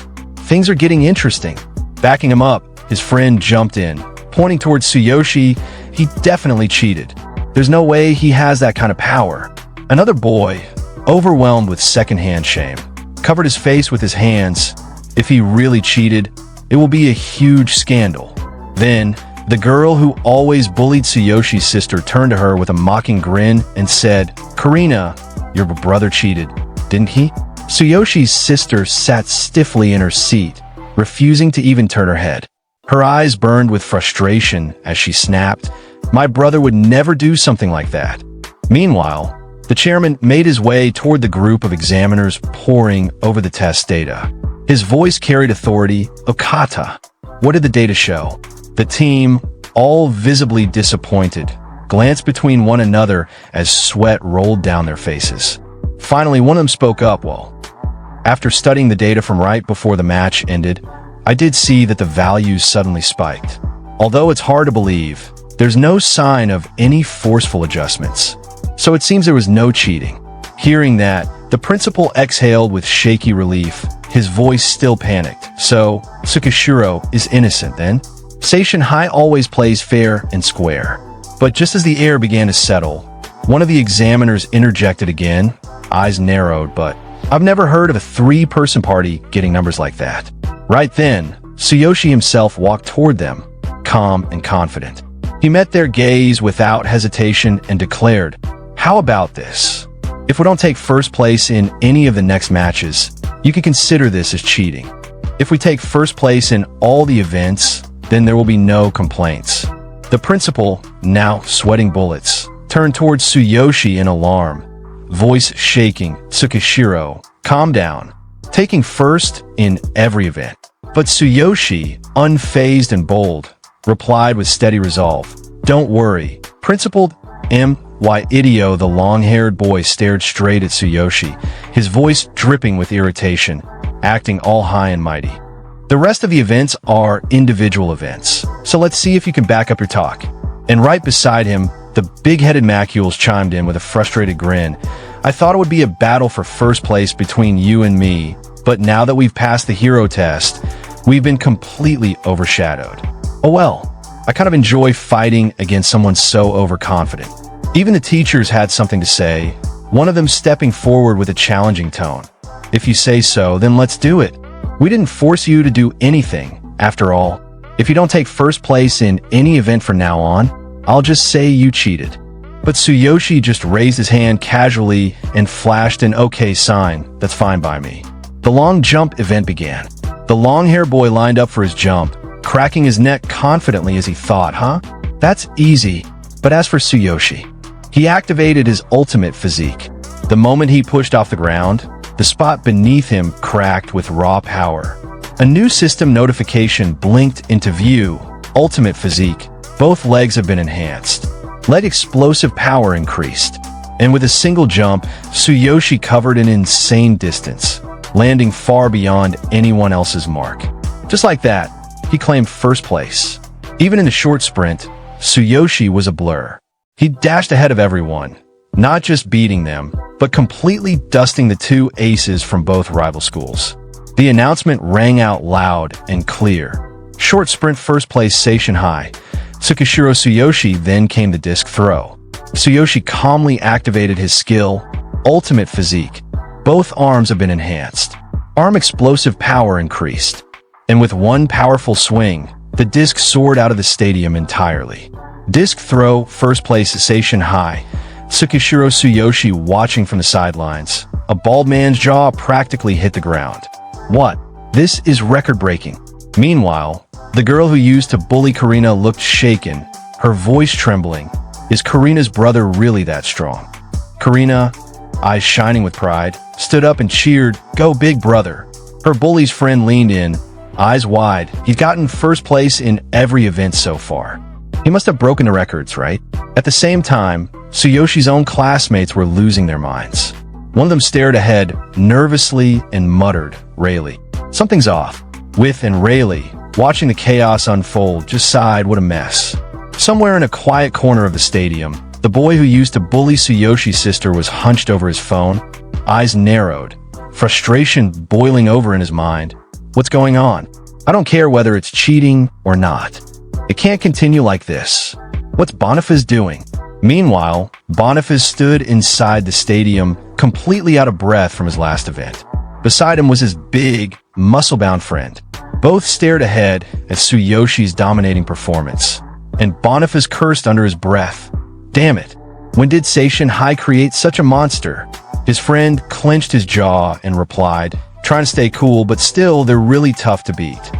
Things are getting interesting." Backing him up, his friend jumped in, pointing towards Tsuyoshi. "He definitely cheated. There's no way he has that kind of power." Another boy, overwhelmed with secondhand shame, covered his face with his hands. "If he really cheated, it will be a huge scandal." Then, the girl who always bullied Tsuyoshi's sister turned to her with a mocking grin and said, "Karina, your brother cheated, didn't he?" Tsuyoshi's sister sat stiffly in her seat, refusing to even turn her head. Her eyes burned with frustration as she snapped, "My brother would never do something like that." Meanwhile, the chairman made his way toward the group of examiners poring over the test data. His voice carried authority. Okata. What did the data show? The team, all visibly disappointed, glanced between one another as sweat rolled down their faces. Finally, one of them spoke up. Well, after studying the data from right before the match ended, I did see that the values suddenly spiked. Although it's hard to believe, there's no sign of any forceful adjustments. So it seems there was no cheating. Hearing that, the principal exhaled with shaky relief, his voice still panicked. So, Tsukishiro is innocent then? Seishin High always plays fair and square. But just as the air began to settle, one of the examiners interjected again, eyes narrowed, but I've never heard of a three-person party getting numbers like that. Right then, Tsuyoshi himself walked toward them, calm and confident. He met their gaze without hesitation and declared, "How about this? If we don't take first place in any of the next matches, you can consider this as cheating. If we take first place in all the events, then there will be no complaints." The principal, now sweating bullets, turned towards Tsuyoshi in alarm, voice shaking. "Tsukishiro, calm down. Taking first in every event." But Tsuyoshi, unfazed and bold, replied with steady resolve, "Don't worry." Principal M.Y. Idio, the long-haired boy, stared straight at Tsuyoshi, his voice dripping with irritation, acting all high and mighty. "The rest of the events are individual events, so let's see if you can back up your talk." And right beside him, the big-headed Macules chimed in with a frustrated grin. "I thought it would be a battle for first place between you and me, but now that we've passed the hero test, we've been completely overshadowed. Oh well, I kind of enjoy fighting against someone so overconfident." Even the teachers had something to say, one of them stepping forward with a challenging tone. "If you say so, then let's do it. We didn't force you to do anything. After all, if you don't take first place in any event from now on, I'll just say you cheated." But Tsuyoshi just raised his hand casually and flashed an okay sign. "That's fine by me." The long jump event began. The long-haired boy lined up for his jump, cracking his neck confidently as he thought, That's easy." But as for Tsuyoshi, he activated his ultimate physique. The moment he pushed off the ground, the spot beneath him cracked with raw power. A new system notification blinked into view. Ultimate physique. Both legs have been enhanced. Leg explosive power increased. And with a single jump, Tsuyoshi covered an insane distance, landing far beyond anyone else's mark. Just like that, he claimed first place. Even in the short sprint, Tsuyoshi was a blur. He dashed ahead of everyone, not just beating them, but completely dusting the two aces from both rival schools. The announcement rang out loud and clear. Short sprint first place Seishin High. Tsukishiro Tsuyoshi, then came the disc throw. Tsuyoshi calmly activated his skill, ultimate physique. Both arms have been enhanced. Arm explosive power increased. And with one powerful swing, the disc soared out of the stadium entirely. Disc throw, first place Seishin High. Tsukishiro Tsuyoshi watching from the sidelines. A bald man's jaw practically hit the ground. What? This is record-breaking. Meanwhile, the girl who used to bully Karina looked shaken, her voice trembling. Is Karina's brother really that strong? Karina, eyes shining with pride, stood up and cheered, "Go big brother." Her bully's friend leaned in, eyes wide. He'd gotten first place in every event so far. He must have broken the records, right? At the same time, Tsuyoshi's own classmates were losing their minds. One of them stared ahead, nervously, and muttered, "Rayleigh, something's off." With and Rayleigh, watching the chaos unfold, just sighed, "What a mess." Somewhere in a quiet corner of the stadium, the boy who used to bully Tsuyoshi's sister was hunched over his phone, eyes narrowed, frustration boiling over in his mind. What's going on? I don't care whether it's cheating or not. It can't continue like this. What's Boniface doing? Meanwhile, Boniface stood inside the stadium, completely out of breath from his last event. Beside him was his big, muscle-bound friend. Both stared ahead at Tsuyoshi's dominating performance, and Boniface cursed under his breath. Damn it, when did Seishin High create such a monster? His friend clenched his jaw and replied, trying to stay cool, but still, they're really tough to beat.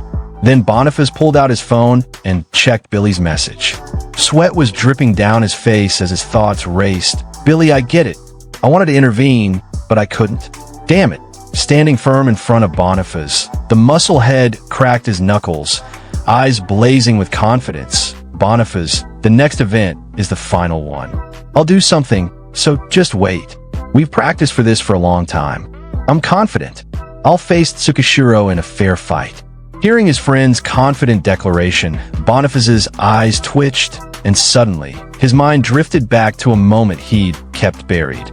Then Boniface pulled out his phone and checked Billy's message. Sweat was dripping down his face as his thoughts raced. "Billy, I get it. I wanted to intervene, but I couldn't. Damn it. standing firm in front of Boniface. The muscle head cracked his knuckles, eyes blazing with confidence. Boniface, the next event is the final one. I'll do something, so just wait. We've practiced for this for a long time. I'm confident. I'll face Tsukishiro in a fair fight. Hearing his friend's confident declaration, Boniface's eyes twitched, and suddenly, his mind drifted back to a moment he'd kept buried.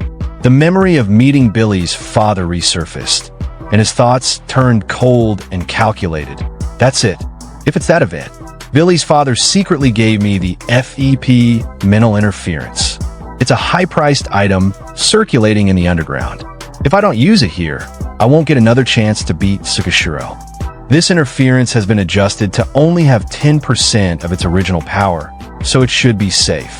The memory of meeting Billy's father resurfaced, and his thoughts turned cold and calculated. That's it. If it's that event, Billy's father secretly gave me the FEP mental interference. It's a high-priced item circulating in the underground. If I don't use it here, I won't get another chance to beat Tsukishiro. This interference has been adjusted to only have 10% of its original power, so it should be safe.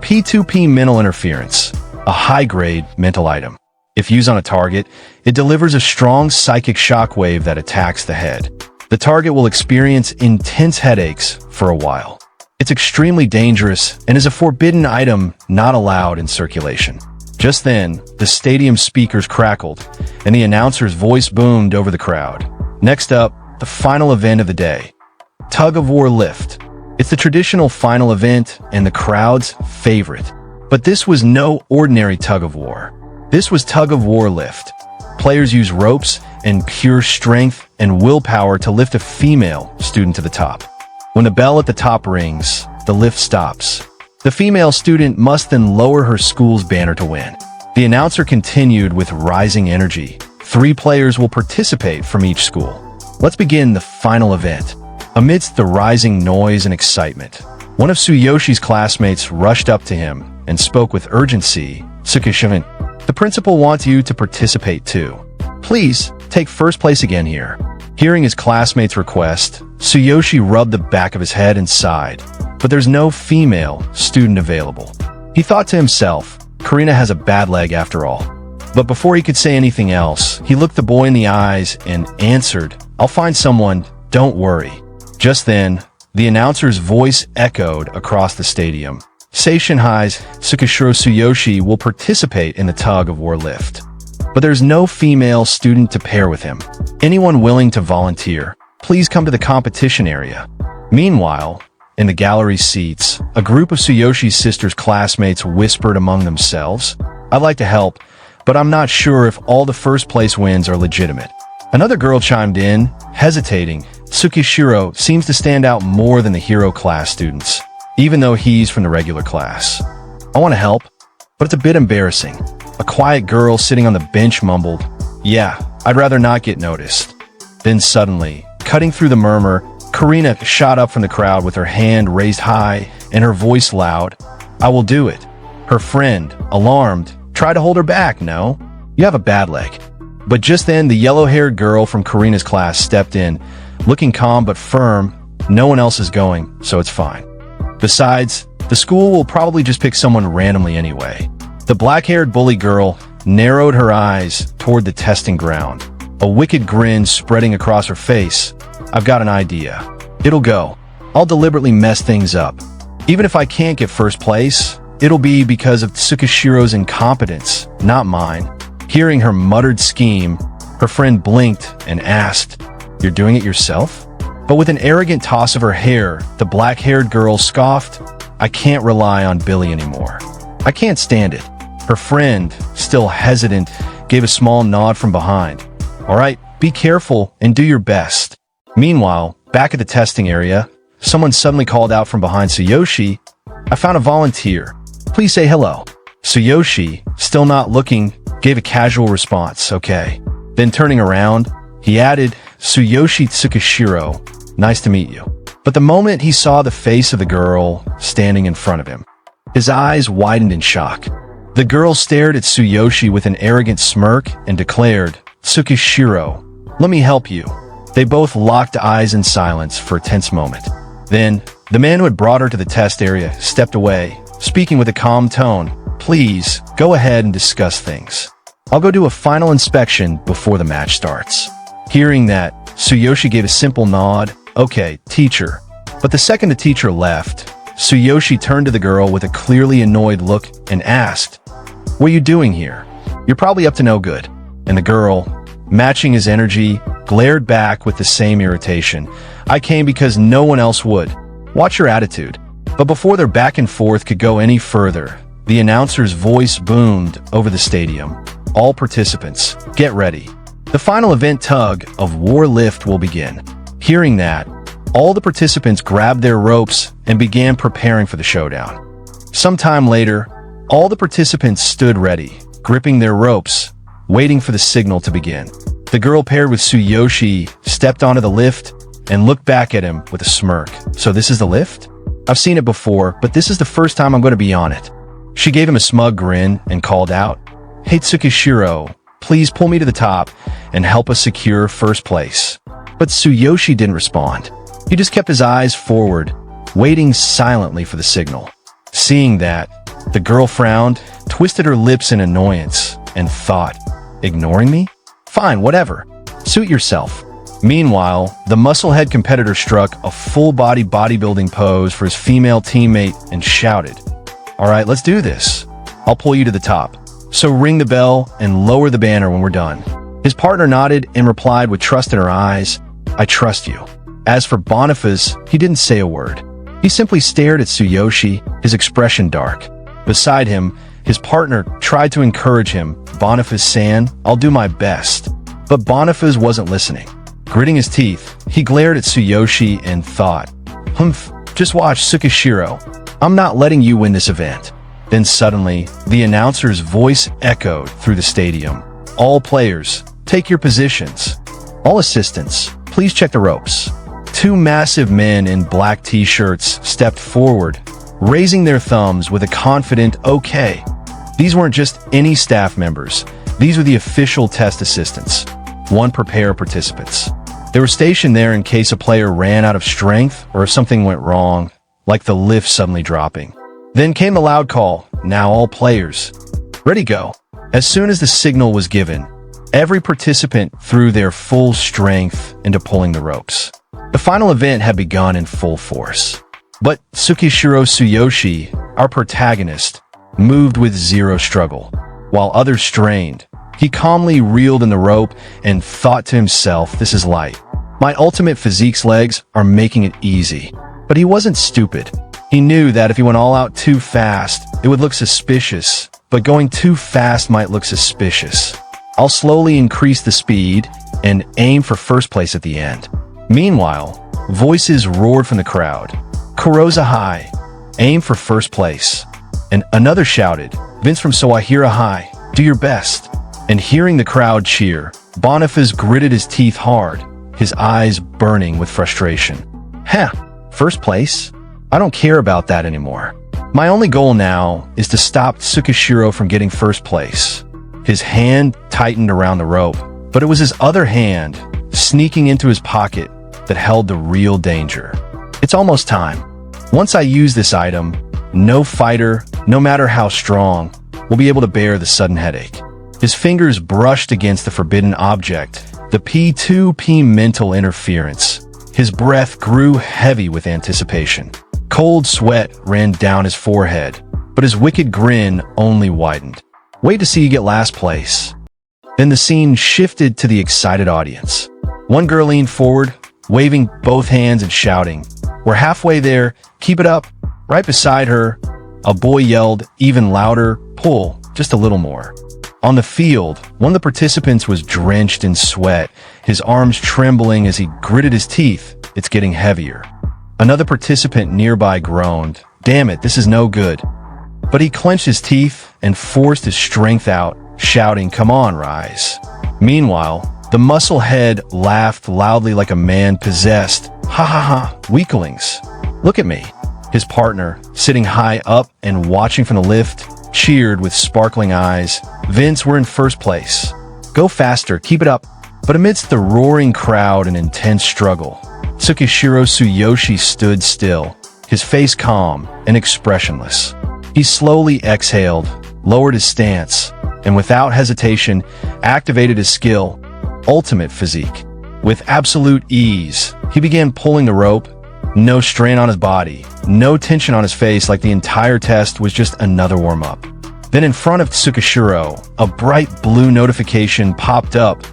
P2P mental interference, a high-grade mental item. If used on a target, it delivers a strong psychic shockwave that attacks the head. The target will experience intense headaches for a while. It's extremely dangerous and is a forbidden item not allowed in circulation. Just then, the stadium speakers crackled, and the announcer's voice boomed over the crowd. Next up, the final event of the day. Tug of War Lift. It's the traditional final event and the crowd's favorite. But this was no ordinary tug of war. This was Tug of War Lift. Players use ropes and pure strength and willpower to lift a female student to the top. When the bell at the top rings, the lift stops. The female student must then lower her school's banner to win. The announcer continued with rising energy. 3 players will participate from each school. Let's begin the final event. Amidst the rising noise and excitement, one of Tsuyoshi's classmates rushed up to him and spoke with urgency. Tsukishima, the principal wants you to participate too. Please, take first place again here. Hearing his classmate's request, Tsuyoshi rubbed the back of his head and sighed. But there's no female student available. He thought to himself, Karina has a bad leg after all. But before he could say anything else, he looked the boy in the eyes and answered, I'll find someone, don't worry. Just then, the announcer's voice echoed across the stadium. Seishinhai's Tsukishiro Tsuyoshi will participate in the Tug of War Lift. But there's no female student to pair with him. Anyone willing to volunteer, please come to the competition area. Meanwhile, in the gallery seats, a group of Tsuyoshi's sister's classmates whispered among themselves, I'd like to help, but I'm not sure if all the first place wins are legitimate. Another girl chimed in, hesitating. Tsukishiro seems to stand out more than the hero class students, even though he's from the regular class. I want to help, but it's a bit embarrassing. A quiet girl sitting on the bench mumbled, yeah, I'd rather not get noticed. Then suddenly, cutting through the murmur, Karina shot up from the crowd with her hand raised high and her voice loud. I will do it. Her friend, alarmed, tried to hold her back. No, you have a bad leg. But just then, the yellow-haired girl from Karina's class stepped in, looking calm but firm. No one else is going, so it's fine. Besides, the school will probably just pick someone randomly anyway. The black-haired bully girl narrowed her eyes toward the testing ground, a wicked grin spreading across her face. I've got an idea. It'll go. I'll deliberately mess things up. Even if I can't get first place, it'll be because of Tsukishiro's incompetence, not mine. Hearing her muttered scheme, her friend blinked and asked, You're doing it yourself? But with an arrogant toss of her hair, the black-haired girl scoffed, I can't rely on Billy anymore. I can't stand it. Her friend, still hesitant, gave a small nod from behind. All right, be careful and do your best. Meanwhile, back at the testing area, someone suddenly called out from behind Tsuyoshi, I found a volunteer. Please say hello. Tsuyoshi, still not looking, gave a casual response, okay. Then turning around, he added, Tsuyoshi Tsukishiro, nice to meet you. But the moment he saw the face of the girl standing in front of him, his eyes widened in shock. The girl stared at Tsuyoshi with an arrogant smirk and declared, Tsukishiro, let me help you. They both locked eyes in silence for a tense moment. Then, the man who had brought her to the test area stepped away, speaking with a calm tone, Please, go ahead and discuss things. I'll go do a final inspection before the match starts. Hearing that, Tsuyoshi gave a simple nod, okay, teacher. But the second the teacher left, Tsuyoshi turned to the girl with a clearly annoyed look and asked, What are you doing here? You're probably up to no good. And the girl, matching his energy, glared back with the same irritation. I came because no one else would. Watch your attitude. But before their back and forth could go any further, the announcer's voice boomed over the stadium. All participants, get ready. The final event Tug of War lift will begin. Hearing that, all the participants grabbed their ropes and began preparing for the showdown. Sometime later, all the participants stood ready, gripping their ropes, waiting for the signal to begin. The girl paired with Tsuyoshi stepped onto the lift and looked back at him with a smirk. So this is the lift? I've seen it before, but this is the first time I'm going to be on it. She gave him a smug grin and called out, "Hey Tsukishiro, please pull me to the top and help us secure first place." But Tsuyoshi didn't respond. He just kept his eyes forward, waiting silently for the signal. Seeing that, the girl frowned, twisted her lips in annoyance, and thought, "Ignoring me? Fine, whatever. Suit yourself." Meanwhile, the musclehead competitor struck a full-body bodybuilding pose for his female teammate and shouted, "All right, let's do this. I'll pull you to the top. So ring the bell and lower the banner when we're done." His partner nodded and replied with trust in her eyes, "I trust you." As for Boniface, he didn't say a word. He simply stared at Tsuyoshi, his expression dark. Beside him, his partner tried to encourage him, "Boniface-san, I'll do my best." But Boniface wasn't listening. Gritting his teeth, he glared at Tsuyoshi and thought, "Humph, just watch Tsukishiro. I'm not letting you win this event." Then suddenly, the announcer's voice echoed through the stadium. "All players, take your positions. All assistants, please check the ropes." Two massive men in black t-shirts stepped forward, raising their thumbs with a confident "okay." These weren't just any staff members. These were the official test assistants. One per pair of participants. They were stationed there in case a player ran out of strength or if something went wrong, like the lift suddenly dropping. Then came the loud call, "Now all players. Ready, go." As soon as the signal was given, every participant threw their full strength into pulling the ropes. The final event had begun in full force. But Tsukishiro Tsuyoshi, our protagonist, moved with zero struggle. While others strained, he calmly reeled in the rope and thought to himself, "This is light. My ultimate physique's legs are making it easy." But he wasn't stupid. He knew that if he went all out too fast, it would look suspicious, but going too fast might look suspicious. "I'll slowly increase the speed and aim for first place at the end." Meanwhile, voices roared from the crowd. "Kurosa High, aim for first place." And another shouted, "Vince from Sawahira High, do your best." And hearing the crowd cheer, Boniface gritted his teeth hard, his eyes burning with frustration. "Heh, first place? I don't care about that anymore. My only goal now is to stop Tsukishiro from getting first place." His hand tightened around the rope, but it was his other hand, sneaking into his pocket, that held the real danger. "It's almost time. Once I use this item, no fighter, no matter how strong, will be able to bear the sudden headache." His fingers brushed against the forbidden object, the P2P mental interference. His breath grew heavy with anticipation. Cold sweat ran down his forehead, but his wicked grin only widened. "Wait to see you get last place." Then the scene shifted to the excited audience. One girl leaned forward, waving both hands and shouting, "We're halfway there, keep it up." Right beside her, a boy yelled even louder, "Pull, just a little more." On the field, one of the participants was drenched in sweat, his arms trembling as he gritted his teeth. "It's getting heavier." Another participant nearby groaned, "Damn it, this is no good." But he clenched his teeth and forced his strength out, shouting, "Come on, rise." Meanwhile, the muscle head laughed loudly like a man possessed. "Ha ha ha, weaklings. Look at me." His partner, sitting high up and watching from the lift, cheered with sparkling eyes. "Vince, we're in first place. Go faster, keep it up." But amidst the roaring crowd and intense struggle, Tsukishiro Tsuyoshi stood still, his face calm and expressionless. He slowly exhaled, lowered his stance, and without hesitation, activated his skill, Ultimate Physique. With absolute ease, he began pulling the rope, no strain on his body, no tension on his face, like the entire test was just another warm-up. Then in front of Tsukishiro, a bright blue notification popped up.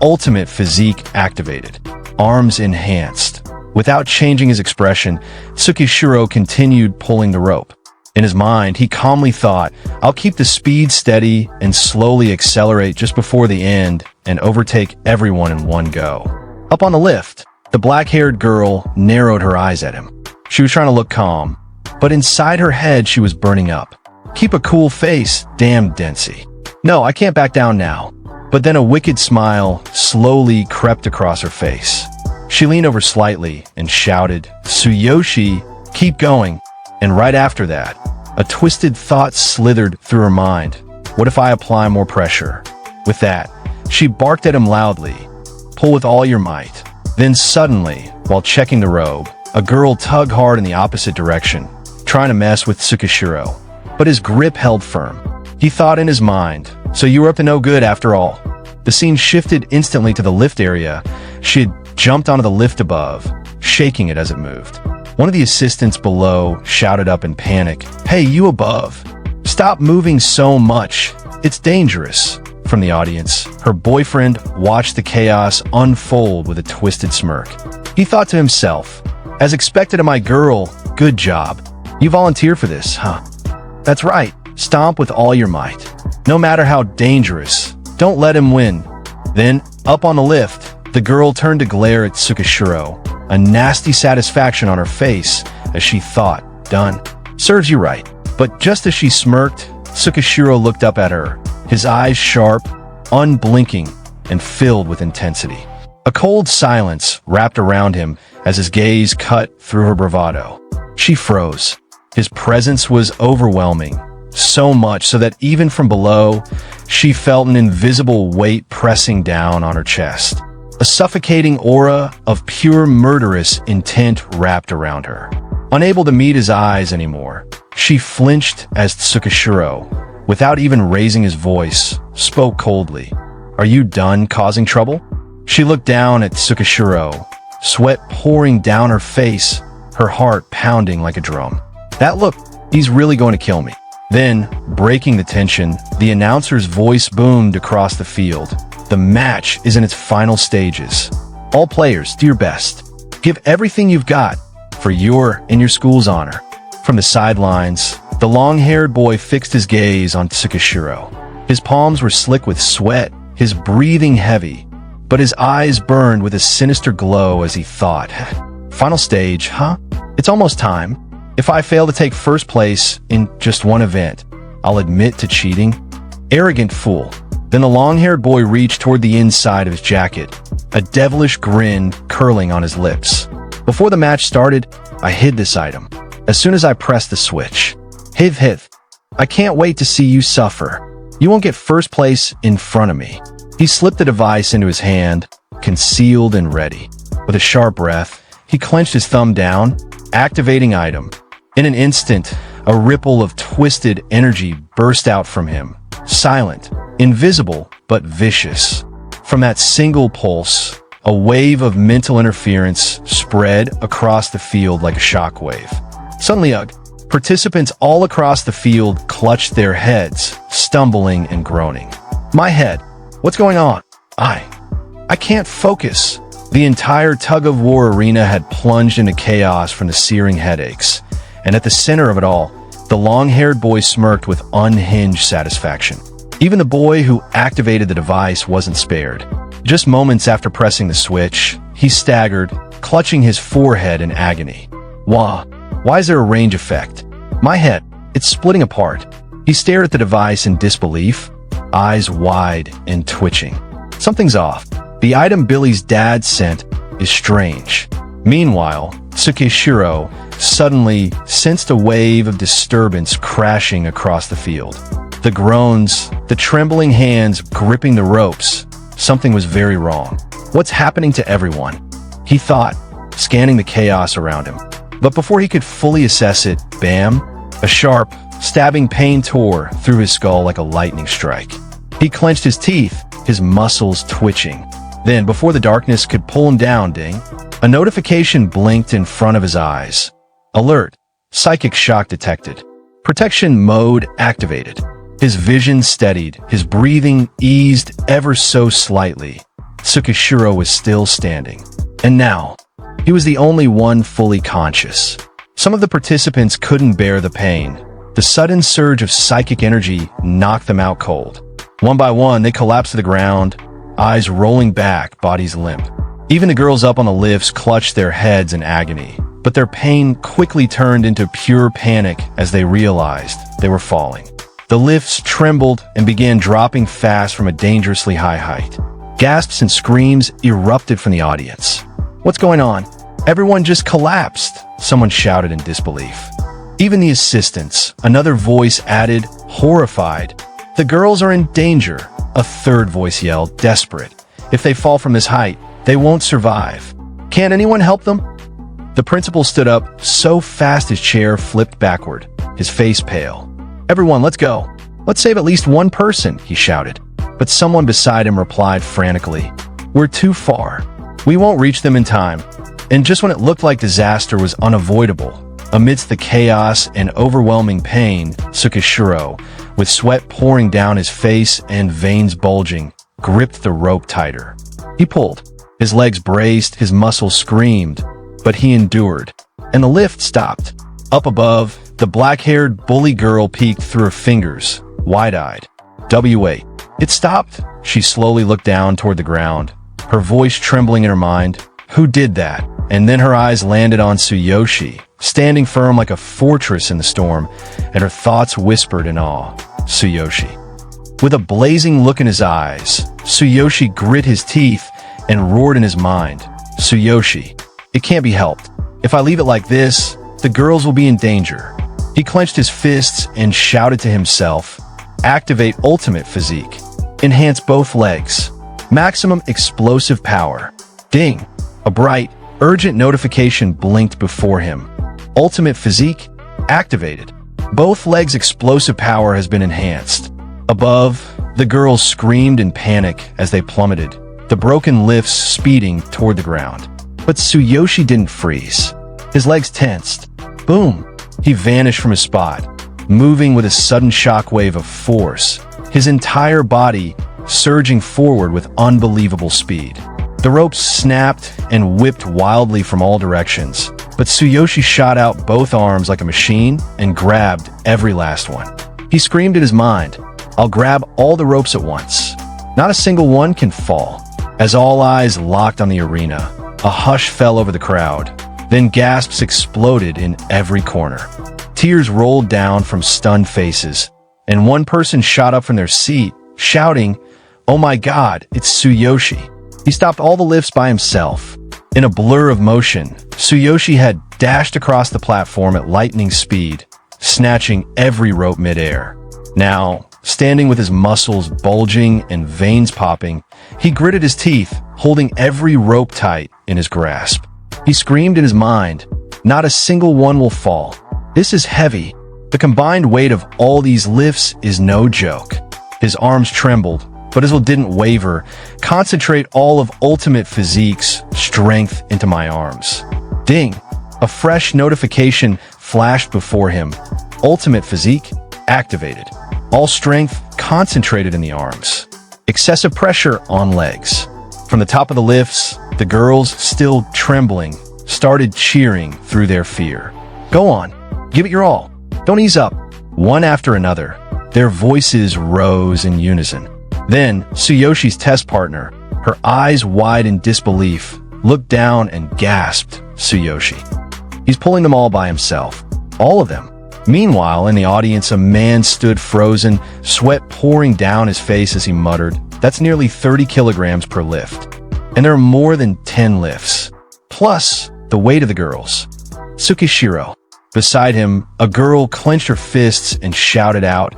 ultimate physique activated, arms enhanced. Without changing his expression, Tsukishiro continued pulling the rope. In his mind, he calmly thought, I'll keep the speed steady and slowly accelerate just before the end and overtake everyone in one go. Up on the lift, the black-haired girl narrowed her eyes at him. She was trying to look calm, but inside her head she was burning up. Keep a cool face, damn Densey. No, I can't back down now. But then a wicked smile slowly crept across her face. She leaned over slightly and shouted, Tsuyoshi, keep going. And right after that, a twisted thought slithered through her mind. What if I apply more pressure? With that, she barked at him loudly. Pull with all your might. Then suddenly, while checking the robe, a girl tugged hard in the opposite direction, trying to mess with Tsukishiro. But his grip held firm. He thought in his mind, so you were up to no good after all. The scene shifted instantly to the lift area. She had jumped onto the lift above, shaking it as it moved. One of the assistants below shouted up in panic, Hey, you above! Stop moving so much. It's dangerous. From the audience, her boyfriend watched the chaos unfold with a twisted smirk. He thought to himself, As expected of my girl, good job. You volunteered for this, huh? That's right. Stomp with all your might. No matter how dangerous, don't let him win. Then, up on the lift, the girl turned to glare at Tsukishiro, a nasty satisfaction on her face as she thought, done. Serves you right. But just as she smirked, Tsukishiro looked up at her, his eyes sharp, unblinking, and filled with intensity. A cold silence wrapped around him as his gaze cut through her bravado. She froze. His presence was overwhelming, so much so that even from below, she felt an invisible weight pressing down on her chest. A suffocating aura of pure murderous intent wrapped around her. Unable to meet his eyes anymore, she flinched as Tsukishiro, without even raising his voice, spoke coldly. Are you done causing trouble? She looked down at Tsukishiro, sweat pouring down her face, her heart pounding like a drum. That look, he's really going to kill me. Then, breaking the tension, the announcer's voice boomed across the field. The match is in its final stages. All players, do your best. Give everything you've got for your and your school's honor. From the sidelines, the long-haired boy fixed his gaze on Tsukishiro. His palms were slick with sweat, his breathing heavy, but his eyes burned with a sinister glow as he thought, Final stage, huh? It's almost time. If I fail to take first place in just one event, I'll admit to cheating. Arrogant fool. Then the long-haired boy reached toward the inside of his jacket, a devilish grin curling on his lips. Before the match started, I hid this item. As soon as I pressed the switch. Hiv. I can't wait to see you suffer. You won't get first place in front of me. He slipped the device into his hand, concealed and ready. With a sharp breath, he clenched his thumb down, activating item. In an instant, a ripple of twisted energy burst out from him, silent, invisible, but vicious. From that single pulse, a wave of mental interference spread across the field like a shockwave. Suddenly, participants all across the field clutched their heads, stumbling and groaning. My head. What's going on? I can't focus. The entire Tug of War arena had plunged into chaos from the searing headaches. And at the center of it all, the long-haired boy smirked with unhinged satisfaction. Even the boy who activated the device wasn't spared. Just moments after pressing the switch, he staggered, clutching his forehead in agony. Why is there a range effect? My head, it's splitting apart. He stared at the device in disbelief, eyes wide and twitching. Something's off. The item Billy's dad sent is strange. Meanwhile, Tsukishiro suddenly sensed a wave of disturbance crashing across the field. The groans, the trembling hands gripping the ropes. Something was very wrong. What's happening to everyone? He thought, scanning the chaos around him. But before he could fully assess it, bam, a sharp, stabbing pain tore through his skull like a lightning strike. He clenched his teeth, his muscles twitching. Then, before the darkness could pull him down, ding, a notification blinked in front of his eyes. Alert. Psychic shock detected. Protection mode activated. His vision steadied, his breathing eased ever so slightly. Tsukishiro was still standing. And now, he was the only one fully conscious. Some of the participants couldn't bear the pain. The sudden surge of psychic energy knocked them out cold. One by one, they collapsed to the ground, eyes rolling back, bodies limp. Even the girls up on the lifts clutched their heads in agony, but their pain quickly turned into pure panic as they realized they were falling. The lifts trembled and began dropping fast from a dangerously high height. Gasps and screams erupted from the audience. "What's going on? Everyone just collapsed," someone shouted in disbelief. Even the assistants, another voice added, horrified. "The girls are in danger," a third voice yelled, desperate. "If they fall from this height, they won't survive. Can't anyone help them?" The principal stood up so fast his chair flipped backward, his face pale. "Everyone, let's go. Let's save at least one person," he shouted. But someone beside him replied frantically, "We're too far. We won't reach them in time." And just when it looked like disaster was unavoidable, amidst the chaos and overwhelming pain, Tsukishiro, with sweat pouring down his face and veins bulging, gripped the rope tighter. He pulled. His legs braced, his muscles screamed, but he endured. And the lift stopped. Up above, the black-haired bully girl peeked through her fingers, wide-eyed. "W8. It stopped." She slowly looked down toward the ground, her voice trembling in her mind. Who did that? And then her eyes landed on Tsuyoshi, standing firm like a fortress in the storm, and her thoughts whispered in awe. Tsuyoshi. With a blazing look in his eyes, Tsuyoshi grit his teeth and roared in his mind. "Tsuyoshi, it can't be helped. If I leave it like this, the girls will be in danger." He clenched his fists and shouted to himself, "Activate ultimate physique. Enhance both legs. Maximum explosive power." Ding! A bright, urgent notification blinked before him. Ultimate physique activated. Both legs' explosive power has been enhanced. Above, the girls screamed in panic as they plummeted, the broken lifts speeding toward the ground. But Tsuyoshi didn't freeze. His legs tensed. Boom! He vanished from his spot, moving with a sudden shockwave of force, his entire body surging forward with unbelievable speed. The ropes snapped and whipped wildly from all directions, but Tsuyoshi shot out both arms like a machine and grabbed every last one. He screamed in his mind, "I'll grab all the ropes at once. Not a single one can fall." As all eyes locked on the arena, a hush fell over the crowd. Then gasps exploded in every corner. Tears rolled down from stunned faces, and one person shot up from their seat, shouting, "Oh my God, it's Tsuyoshi." He stopped all the lifts by himself. In a blur of motion, Tsuyoshi had dashed across the platform at lightning speed, snatching every rope midair. Now, standing with his muscles bulging and veins popping, he gritted his teeth, holding every rope tight in his grasp. He screamed in his mind, "Not a single one will fall. This is heavy. The combined weight of all these lifts is no joke." His arms trembled, but his will didn't waver. "Concentrate all of ultimate physique's strength into my arms." Ding! A fresh notification flashed before him. Ultimate physique activated. All strength concentrated in the arms. Excessive pressure on legs. From the top of the lifts, the girls, still trembling, started cheering through their fear. "Go on. Give it your all. Don't ease up." One after another, their voices rose in unison. Then, Tsuyoshi's test partner, her eyes wide in disbelief, looked down and gasped, "Tsuyoshi. He's pulling them all by himself. All of them." Meanwhile, in the audience, a man stood frozen, sweat pouring down his face as he muttered, "That's nearly 30 kilograms per lift. And there are more than 10 lifts. Plus, the weight of the girls." Tsukishiro. Beside him, a girl clenched her fists and shouted out,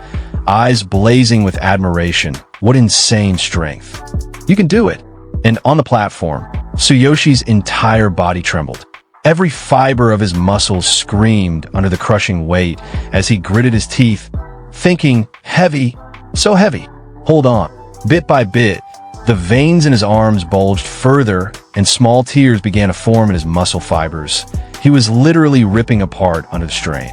eyes blazing with admiration, "What insane strength. You can do it." And on the platform, Tsuyoshi's entire body trembled. Every fiber of his muscles screamed under the crushing weight as he gritted his teeth, thinking, "Heavy, so heavy. Hold on." Bit by bit, the veins in his arms bulged further and small tears began to form in his muscle fibers. He was literally ripping apart under the strain.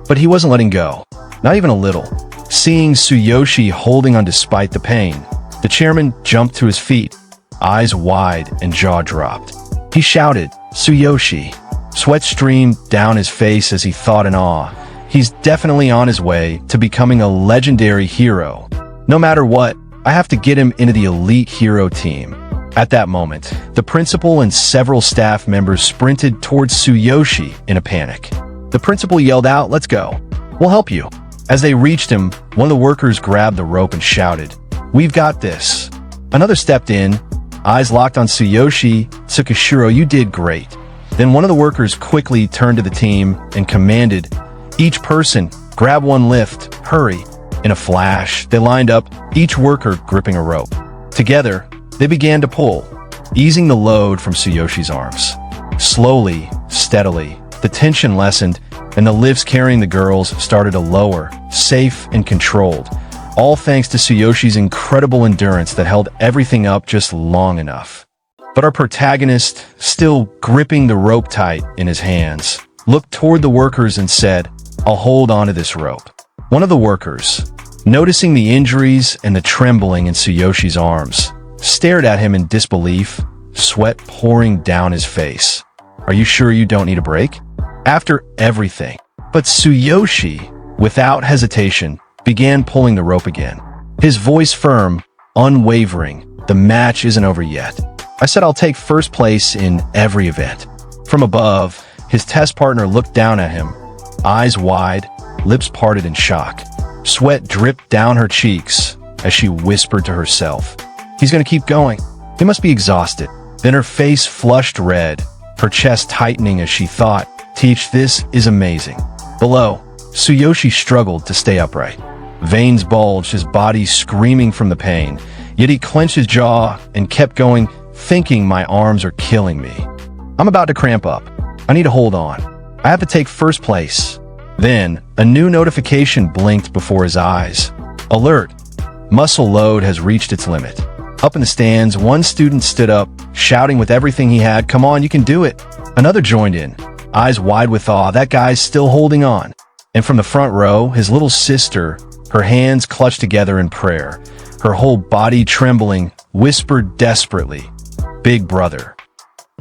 But he wasn't letting go, not even a little. Seeing Tsuyoshi holding on despite the pain, the chairman jumped to his feet. eyes wide and jaw dropped. He shouted, "Tsuyoshi!" Sweat streamed down his face as he thought in awe. He's definitely on his way to becoming a legendary hero. No matter what, I have to get him into the elite hero team. At that moment, the principal and several staff members sprinted towards Tsuyoshi in a panic. The principal yelled out, "Let's go. We'll help you." As they reached him, one of the workers grabbed the rope and shouted, "We've got this." Another stepped in, eyes locked on Tsuyoshi. "Tsukishiro, you did great." Then one of the workers quickly turned to the team and commanded, "Each person, grab one lift, hurry." In a flash, they lined up, each worker gripping a rope. Together, they began to pull, easing the load from Tsuyoshi's arms. Slowly, steadily, the tension lessened, and the lifts carrying the girls started to lower, safe and controlled, all thanks to Tsuyoshi's incredible endurance that held everything up just long enough. But our protagonist, still gripping the rope tight in his hands, looked toward the workers and said, "I'll hold on to this rope." One of the workers, noticing the injuries and the trembling in Tsuyoshi's arms, stared at him in disbelief, sweat pouring down his face. "Are you sure you don't need a break?" After everything. But Tsuyoshi, without hesitation, began pulling the rope again. His voice firm, unwavering. "The match isn't over yet. I said I'll take first place in every event." From above, his test partner looked down at him, eyes wide, lips parted in shock. Sweat dripped down her cheeks as she whispered to herself, "He's gonna keep going. He must be exhausted." Then her face flushed red, her chest tightening as she thought, "Teach, this is amazing." Below, Tsuyoshi struggled to stay upright. Veins bulged, his body screaming from the pain, yet he clenched his jaw and kept going, thinking, "My arms are killing me. I'm about to cramp up. I need to hold on. I have to take first place." Then, a new notification blinked before his eyes. Alert! Muscle load has reached its limit. Up in the stands, one student stood up, shouting with everything he had, "Come on, you can do it." Another joined in, eyes wide with awe, "That guy's still holding on." And from the front row, his little sister, her hands clutched together in prayer, her whole body trembling, whispered desperately, "Big brother."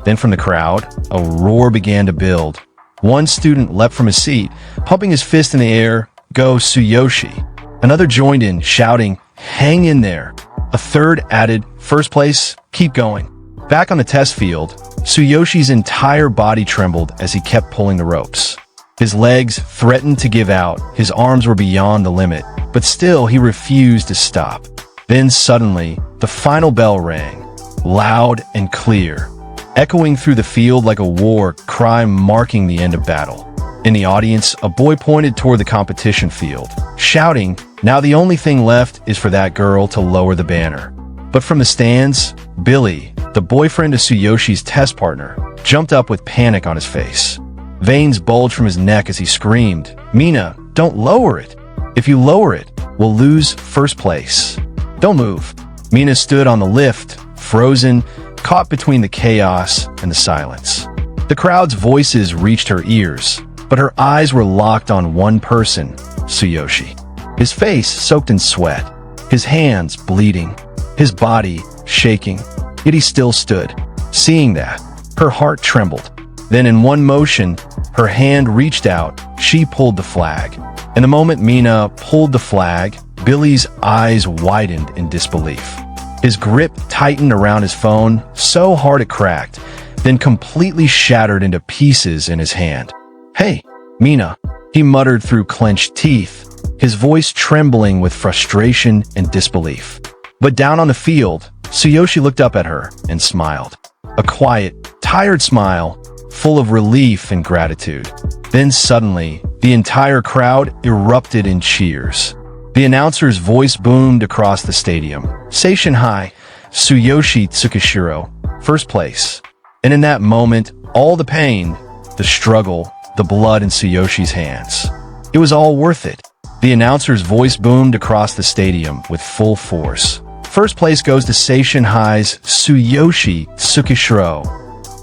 Then from the crowd, a roar began to build. One student leapt from his seat, pumping his fist in the air, "Go, Tsuyoshi." Another joined in, shouting, "Hang in there." A third added, "First place, keep going." Back on the test field, Tsuyoshi's entire body trembled as he kept pulling the ropes. His legs threatened to give out, his arms were beyond the limit, but still he refused to stop. Then suddenly, the final bell rang, loud and clear, echoing through the field like a war cry marking the end of battle. In the audience, a boy pointed toward the competition field, shouting, "Now the only thing left is for that girl to lower the banner." But from the stands, Billy, the boyfriend of Tsuyoshi's test partner, jumped up with panic on his face. Veins bulged from his neck as he screamed, "Mina, don't lower it. If you lower it, we'll lose first place." "Don't move." Mina stood on the lift, frozen, caught between the chaos and the silence. The crowd's voices reached her ears, but her eyes were locked on one person, Tsuyoshi. His face soaked in sweat, his hands bleeding, his body shaking, yet he still stood. Seeing that, her heart trembled. Then in one motion, her hand reached out, she pulled the flag. And the moment Mina pulled the flag, Billy's eyes widened in disbelief. His grip tightened around his phone so hard it cracked, then completely shattered into pieces in his hand. "Hey, Mina," he muttered through clenched teeth, his voice trembling with frustration and disbelief. But down on the field, Tsuyoshi looked up at her and smiled. A quiet, tired smile, full of relief and gratitude. Then suddenly, the entire crowd erupted in cheers. The announcer's voice boomed across the stadium. "Seishin High, Tsuyoshi Tsukishiro, first place." And in that moment, all the pain, the struggle, the blood in Tsuyoshi's hands, it was all worth it. The announcer's voice boomed across the stadium with full force. "First place goes to Seishin High's Tsuyoshi Tsukishiro."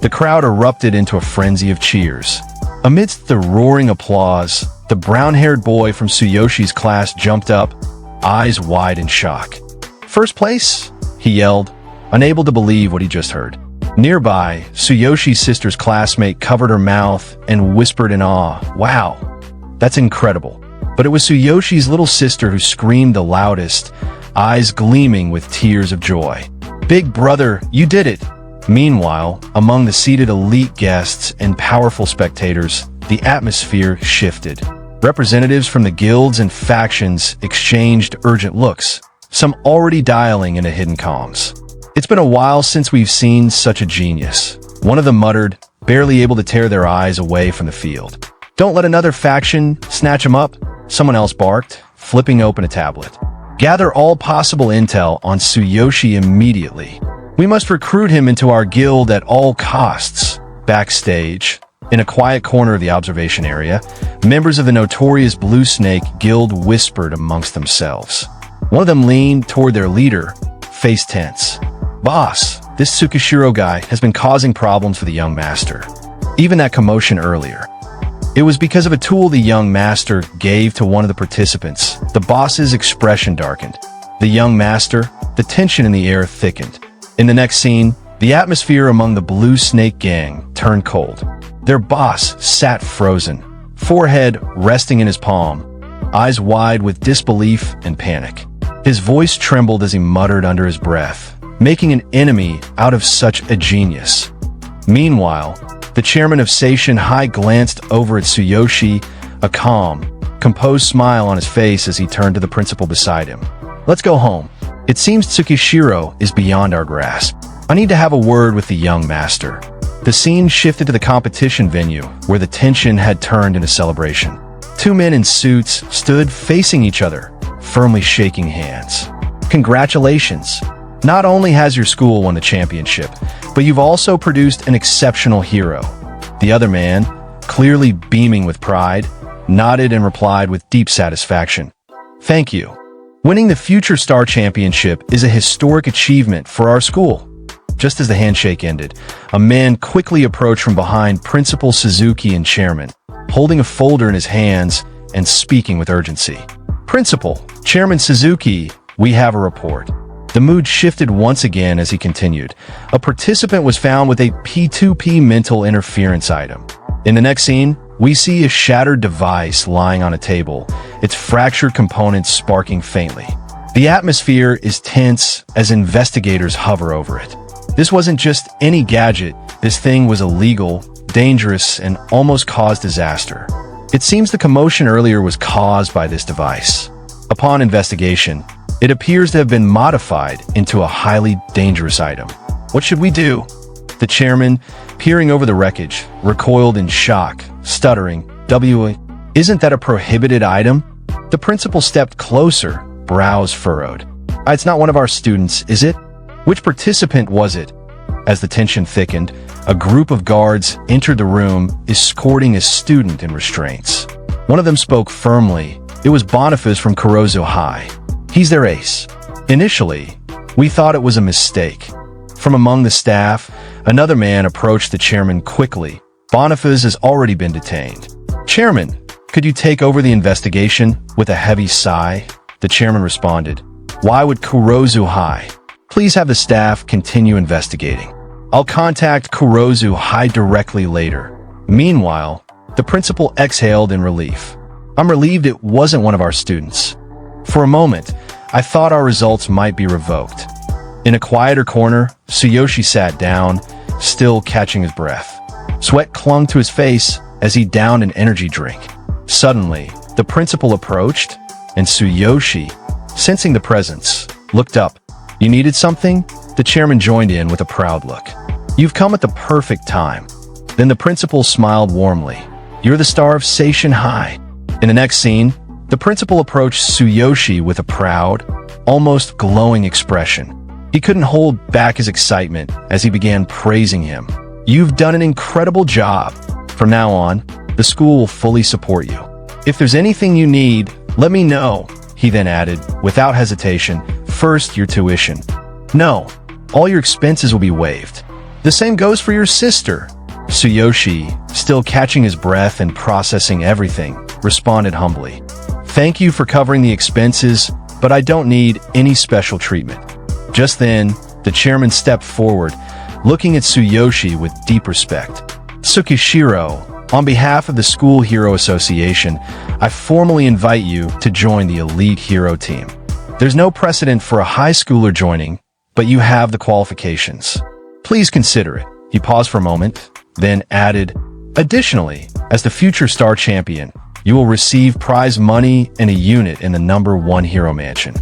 The crowd erupted into a frenzy of cheers. Amidst the roaring applause, the brown-haired boy from Tsuyoshi's class jumped up, eyes wide in shock. "First place?" he yelled. unable to believe what he just heard. Nearby, Tsuyoshi's sister's classmate covered her mouth and whispered in awe, "Wow, that's incredible." But it was Tsuyoshi's little sister who screamed the loudest, eyes gleaming with tears of joy. "Big brother, you did it!" Meanwhile, among the seated elite guests and powerful spectators, the atmosphere shifted. Representatives from the guilds and factions exchanged urgent looks, some already dialing into hidden comms. "It's been a while since we've seen such a genius," one of them muttered, barely able to tear their eyes away from the field. "Don't let another faction snatch him up," someone else barked, flipping open a tablet. "Gather all possible intel on Tsuyoshi immediately. We must recruit him into our guild at all costs." Backstage, in a quiet corner of the observation area, members of the notorious Blue Snake Guild whispered amongst themselves. One of them leaned toward their leader, face tense. "Boss, this Tsukishiro guy has been causing problems for the young master. Even that commotion earlier. It was because of a tool the young master gave to one of the participants." The boss's expression darkened. The young master, the tension in the air thickened. In the next scene, the atmosphere among the Blue Snake gang turned cold. Their boss sat frozen, forehead resting in his palm, eyes wide with disbelief and panic. His voice trembled as he muttered under his breath, making an enemy out of such a genius. Meanwhile, the chairman of Seishin High glanced over at Tsuyoshi, a calm, composed smile on his face as he turned to the principal beside him. "Let's go home. It seems Tsukishiro is beyond our grasp. I need to have a word with the young master." The scene shifted to the competition venue, where the tension had turned into celebration. Two men in suits stood facing each other, firmly shaking hands. "Congratulations! Not only has your school won the championship, but you've also produced an exceptional hero." The other man, clearly beaming with pride, nodded and replied with deep satisfaction. "Thank you. Winning the Future Star Championship is a historic achievement for our school." Just as the handshake ended, a man quickly approached from behind Principal Suzuki and Chairman, holding a folder in his hands and speaking with urgency. "Principal, Chairman Suzuki, we have a report." The mood shifted once again as he continued. A participant was found with a P2P mental interference item. In the next scene, we see a shattered device lying on a table, its fractured components sparking faintly. The atmosphere is tense as investigators hover over it. This wasn't just any gadget. This thing was illegal, dangerous, and almost caused disaster. It seems the commotion earlier was caused by this device. Upon investigation, it appears to have been modified into a highly dangerous item. "What should we do?" The chairman, peering over the wreckage, recoiled in shock, stuttering, "Isn't that a prohibited item?" The principal stepped closer, brows furrowed. "It's not one of our students, is it? Which participant was it?" As the tension thickened, a group of guards entered the room, escorting a student in restraints. One of them spoke firmly. It was Boniface from Kurozu High. "He's their ace." Initially, we thought it was a mistake. From among the staff, another man approached the chairman quickly. "Boniface has already been detained." "Chairman, could you take over the investigation?" With a heavy sigh, the chairman responded. "Why would Kurozu High? Please have the staff continue investigating. I'll contact Kurozu High directly later." Meanwhile, the principal exhaled in relief. "I'm relieved it wasn't one of our students. For a moment, I thought our results might be revoked." In a quieter corner, Tsuyoshi sat down, still catching his breath. Sweat clung to his face as he downed an energy drink. Suddenly, the principal approached, and Tsuyoshi, sensing the presence, looked up. "You needed something?" The chairman joined in with a proud look. "You've come at the perfect time." Then the principal smiled warmly. "You're the star of Seishin High." In the next scene, the principal approached Tsuyoshi with a proud, almost glowing expression. He couldn't hold back his excitement as he began praising him. "You've done an incredible job. From now on, the school will fully support you. If there's anything you need, let me know." He then added, without hesitation, "First, your tuition. No, all your expenses will be waived. The same goes for your sister." Tsuyoshi, still catching his breath and processing everything, responded humbly. "Thank you for covering the expenses, but I don't need any special treatment." Just then, The chairman stepped forward, looking at Tsuyoshi with deep respect. Tsukishiro, on behalf of the School Hero Association, I formally invite you to join the elite hero team. There's no precedent for a high schooler joining, but you have the qualifications. Please consider it. He paused for a moment, then added, additionally, as the future star champion, you will receive prize money and a unit in the #1 hero mansion.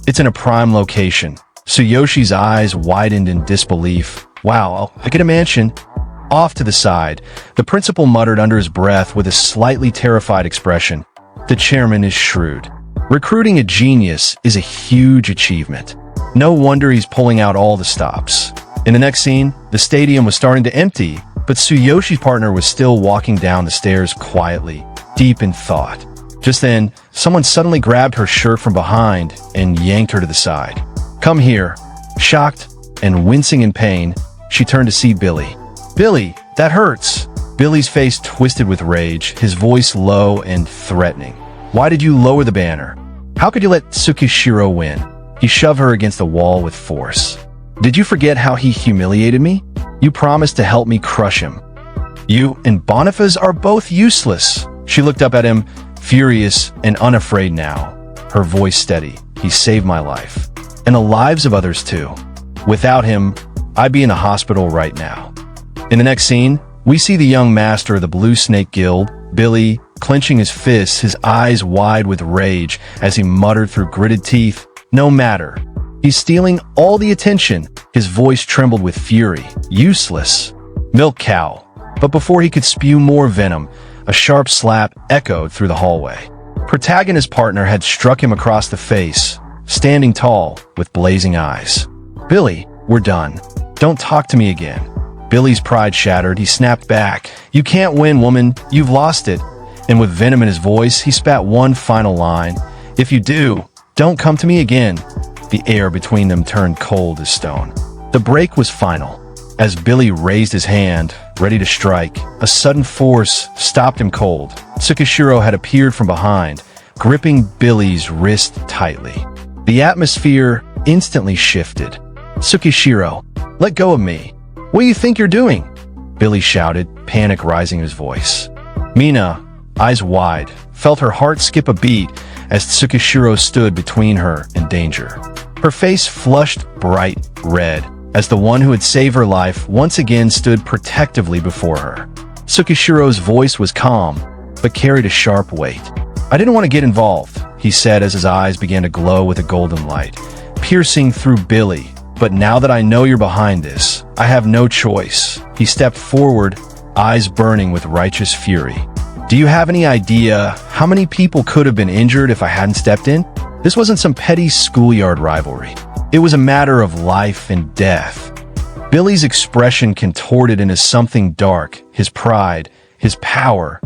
It's in a prime location. Tsuyoshi's eyes widened in disbelief. Wow, I get a mansion. Off to the side, the principal muttered under his breath with a slightly terrified expression. The chairman is shrewd. Recruiting a genius is a huge achievement. No wonder he's pulling out all the stops. In the next scene, the stadium was starting to empty, but Tsuyoshi's partner was still walking down the stairs quietly, deep in thought. Just then, someone suddenly grabbed her shirt from behind and yanked her to the side. Come here. Shocked and wincing in pain, she turned to see Billy. Billy, that hurts. Billy's face twisted with rage, his voice low and threatening. Why did you lower the banner? How could you let Tsukishiro win? He shoved her against the wall with force. Did you forget how he humiliated me? You promised to help me crush him. You and Boniface are both useless. She looked up at him, furious and unafraid now, her voice steady. He saved my life. And the lives of others too. Without him, I'd be in a hospital right now. In the next scene, we see the young master of the Blue Snake Guild, Billy, clenching his fists, his eyes wide with rage as he muttered through gritted teeth, no matter. He's stealing all the attention. His voice trembled with fury. Useless. Milk cow. But before he could spew more venom, a sharp slap echoed through the hallway. Protagonist's partner had struck him across the face, standing tall with blazing eyes. Billy, we're done. Don't talk to me again. Billy's pride shattered. He snapped back. You can't win, woman. You've lost it. And with venom in his voice, he spat one final line. If you do, don't come to me again. The air between them turned cold as stone. The break was final. As Billy raised his hand, ready to strike, a sudden force stopped him cold. Tsukishiro had appeared from behind, gripping Billy's wrist tightly. The atmosphere instantly shifted. Tsukishiro, let go of me. What do you think you're doing? Billy shouted, panic rising in his voice. Mina, eyes wide, felt her heart skip a beat as Tsukishiro stood between her and danger. Her face flushed bright red as the one who had saved her life once again stood protectively before her. Tsukishiro's voice was calm, but carried a sharp weight. I didn't want to get involved, he said as his eyes began to glow with a golden light, piercing through Billy. But now that I know you're behind this, I have no choice. He stepped forward, eyes burning with righteous fury. Do you have any idea how many people could have been injured if I hadn't stepped in? This wasn't some petty schoolyard rivalry. It was a matter of life and death. Billy's expression contorted into something dark, his pride, his power,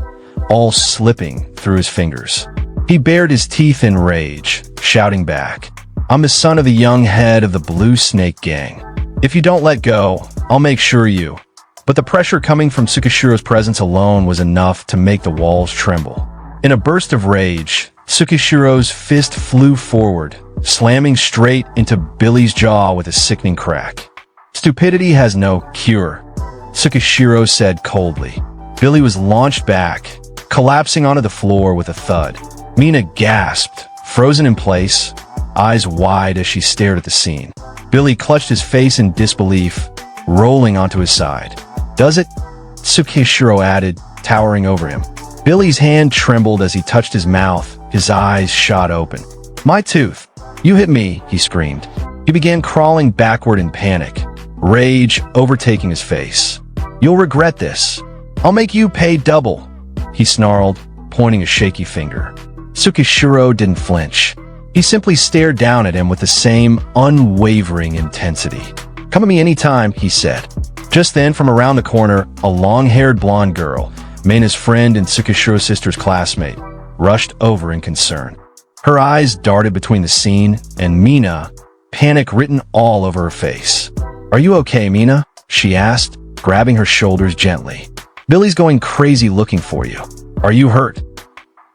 all slipping through his fingers. He bared his teeth in rage, shouting back, I'm the son of the young head of the Blue Snake Gang. If you don't let go, I'll make sure you. But the pressure coming from Tsukishiro's presence alone was enough to make the walls tremble. In a burst of rage, Tsukishiro's fist flew forward, slamming straight into Billy's jaw with a sickening crack. Stupidity has no cure, Tsukishiro said coldly. Billy was launched back, collapsing onto the floor with a thud. Mina gasped, frozen in place, eyes wide as she stared at the scene. Billy clutched his face in disbelief, rolling onto his side. Does it? Tsukishiro added, towering over him. Billy's hand trembled as he touched his mouth, his eyes shot open. My tooth! You hit me, he screamed. He began crawling backward in panic, rage overtaking his face. You'll regret this. I'll make you pay double, he snarled, pointing a shaky finger. Tsukishiro didn't flinch. He simply stared down at him with the same unwavering intensity. Come at me anytime, he said. Just then, from around the corner, a long-haired blonde girl, Mina's friend and Tsukishiro's sister's classmate, rushed over in concern. Her eyes darted between the scene and Mina, panic written all over her face. Are you okay, Mina? She asked, grabbing her shoulders gently. Billy's going crazy looking for you. Are you hurt?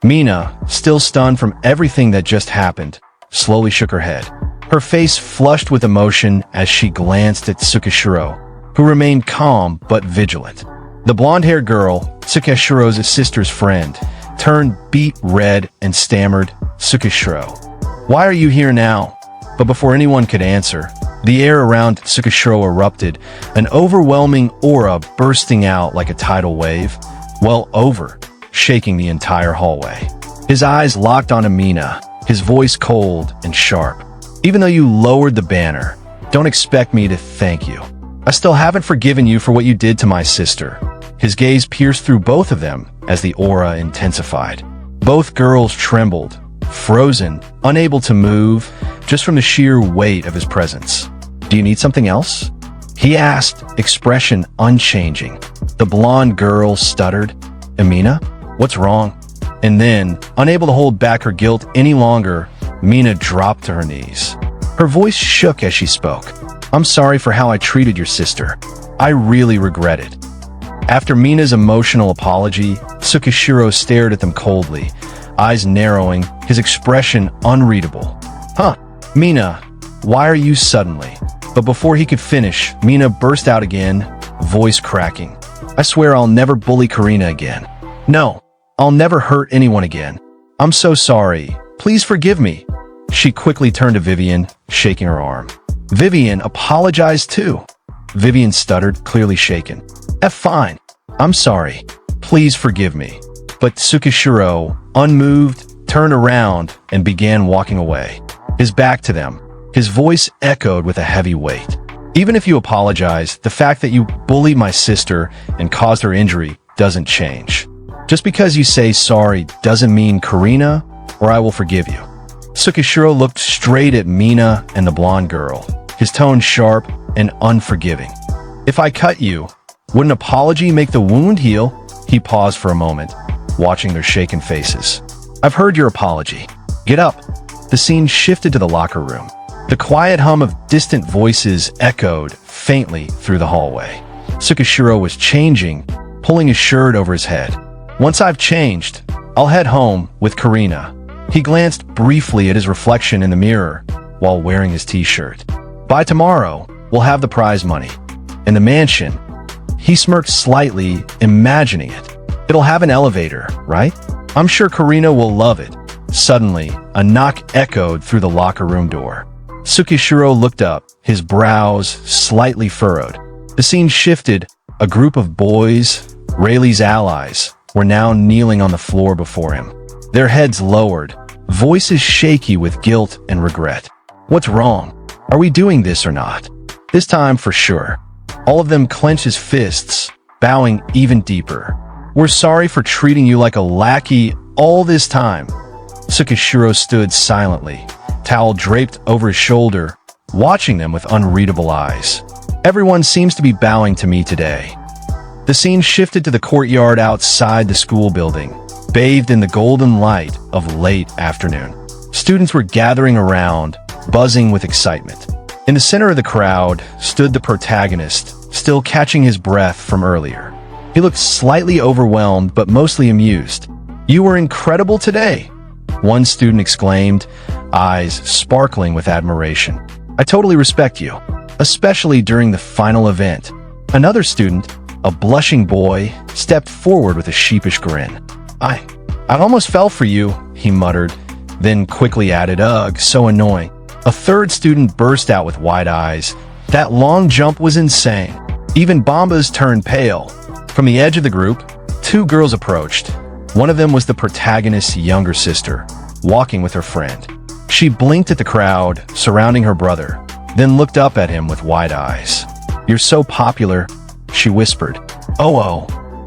Mina, still stunned from everything that just happened, slowly shook her head. Her face flushed with emotion as she glanced at Tsukishiro, who remained calm but vigilant. The blonde-haired girl, Tsukishiro's sister's friend, turned beet red and stammered, "Tsukishiro, why are you here now?" But before anyone could answer, the air around Tsukishiro erupted, an overwhelming aura bursting out like a tidal wave, well over, shaking the entire hallway. His eyes locked on Amina, his voice cold and sharp. "Even though you lowered the banner, don't expect me to thank you. I still haven't forgiven you for what you did to my sister." His gaze pierced through both of them as the aura intensified. Both girls trembled, frozen, unable to move, just from the sheer weight of his presence. "Do you need something else?" he asked, expression unchanging. The blonde girl stuttered, "Amina, what's wrong?" And then, unable to hold back her guilt any longer, Mina dropped to her knees. Her voice shook as she spoke. "I'm sorry for how I treated your sister. I really regret it." After Mina's emotional apology, Tsukishiro stared at them coldly, eyes narrowing, his expression unreadable. "Huh, Mina, why are you suddenly?" But before he could finish, Mina burst out again, voice cracking. "I swear I'll never bully Karina again. No, I'll never hurt anyone again. I'm so sorry. Please forgive me." She quickly turned to Vivian, shaking her arm. Vivian apologized too. Vivian stuttered, clearly shaken. Fine. I'm sorry. Please forgive me." But Tsukishiro, unmoved, turned around and began walking away, his back to them. His voice echoed with a heavy weight. "Even if you apologize, the fact that you bullied my sister and caused her injury doesn't change. Just because you say sorry doesn't mean Karina or I will forgive you." Tsukishiro looked straight at Mina and the blonde girl, his tone sharp and unforgiving. "If I cut you, would an apology make the wound heal?" He paused for a moment, watching their shaken faces. "I've heard your apology. Get up." The scene shifted to the locker room. The quiet hum of distant voices echoed faintly through the hallway. Tsukishiro was changing, pulling his shirt over his head. "Once I've changed, I'll head home with Karina." He glanced briefly at his reflection in the mirror while wearing his t-shirt. "By tomorrow, we'll have the prize money. And the mansion," he smirked slightly, imagining it. "It'll have an elevator, right? I'm sure Karina will love it." Suddenly, a knock echoed through the locker room door. Tsukishiro looked up, his brows slightly furrowed. The scene shifted. A group of boys, Rayleigh's allies, were now kneeling on the floor before him, their heads lowered, voices shaky with guilt and regret. "What's wrong? Are we doing this or not? This time for sure." All of them clenched his fists, bowing even deeper. "We're sorry for treating you like a lackey all this time." Tsukishiro stood silently, towel draped over his shoulder, watching them with unreadable eyes. "Everyone seems to be bowing to me today." The scene shifted to the courtyard outside the school building, bathed in the golden light of late afternoon. Students were gathering around, buzzing with excitement. In the center of the crowd stood the protagonist, still catching his breath from earlier. He looked slightly overwhelmed but mostly amused. "You were incredible today," one student exclaimed, eyes sparkling with admiration. "I totally respect you, especially during the final event." Another student, a blushing boy, stepped forward with a sheepish grin. I almost fell for you," he muttered, then quickly added, "Ugh, so annoying." A third student burst out with wide eyes. "That long jump was insane." Even Bombas turned pale. From the edge of the group, two girls approached. One of them was the protagonist's younger sister, walking with her friend. She blinked at the crowd surrounding her brother, then looked up at him with wide eyes. "You're so popular," she whispered. Oh,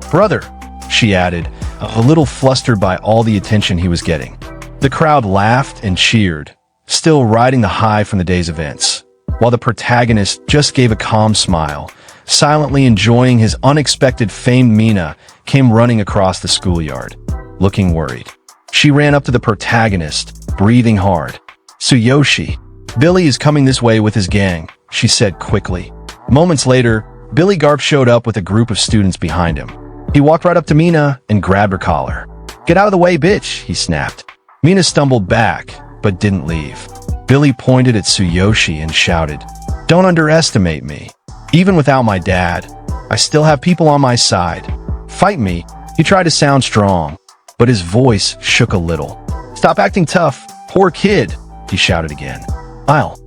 brother," she added, a little flustered by all the attention he was getting. The crowd laughed and cheered, still riding the high from the day's events, while the protagonist just gave a calm smile, silently enjoying his unexpected fame. Mina came running across the schoolyard, looking worried. She ran up to the protagonist, breathing hard. "Tsuyoshi, Billy is coming this way with his gang," she said quickly. Moments later, Billy Garp showed up with a group of students behind him. He walked right up to Mina and grabbed her collar. "Get out of the way, bitch," he snapped. Mina stumbled back, but didn't leave. Billy pointed at Tsuyoshi and shouted, "Don't underestimate me. Even without my dad, I still have people on my side. Fight me." He tried to sound strong, but his voice shook a little. "Stop acting tough, poor kid," he shouted again. I'll.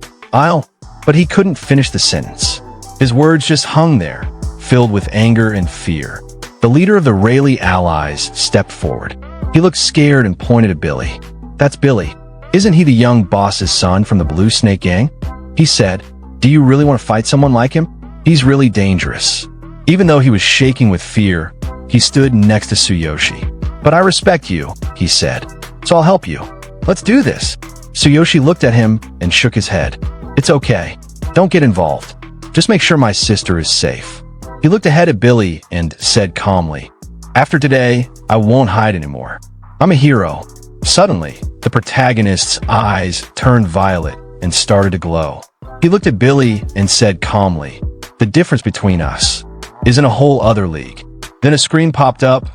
But he couldn't finish the sentence. His words just hung there, filled with anger and fear. The leader of the Rayleigh allies stepped forward. He looked scared and pointed at Billy. "That's Billy. Isn't he the young boss's son from the Blue Snake gang?" He said, "Do you really want to fight someone like him? He's really dangerous." Even though he was shaking with fear, he stood next to Tsuyoshi. "But I respect you," he said, "so I'll help you. Let's do this." Tsuyoshi looked at him and shook his head. "It's okay. Don't get involved. Just make sure my sister is safe." He looked ahead at Billy and said calmly, "After today, I won't hide anymore. I'm a hero." Suddenly, the protagonist's eyes turned violet and started to glow. He looked at Billy and said calmly, "The difference between us is in a whole other league." Then a screen popped up.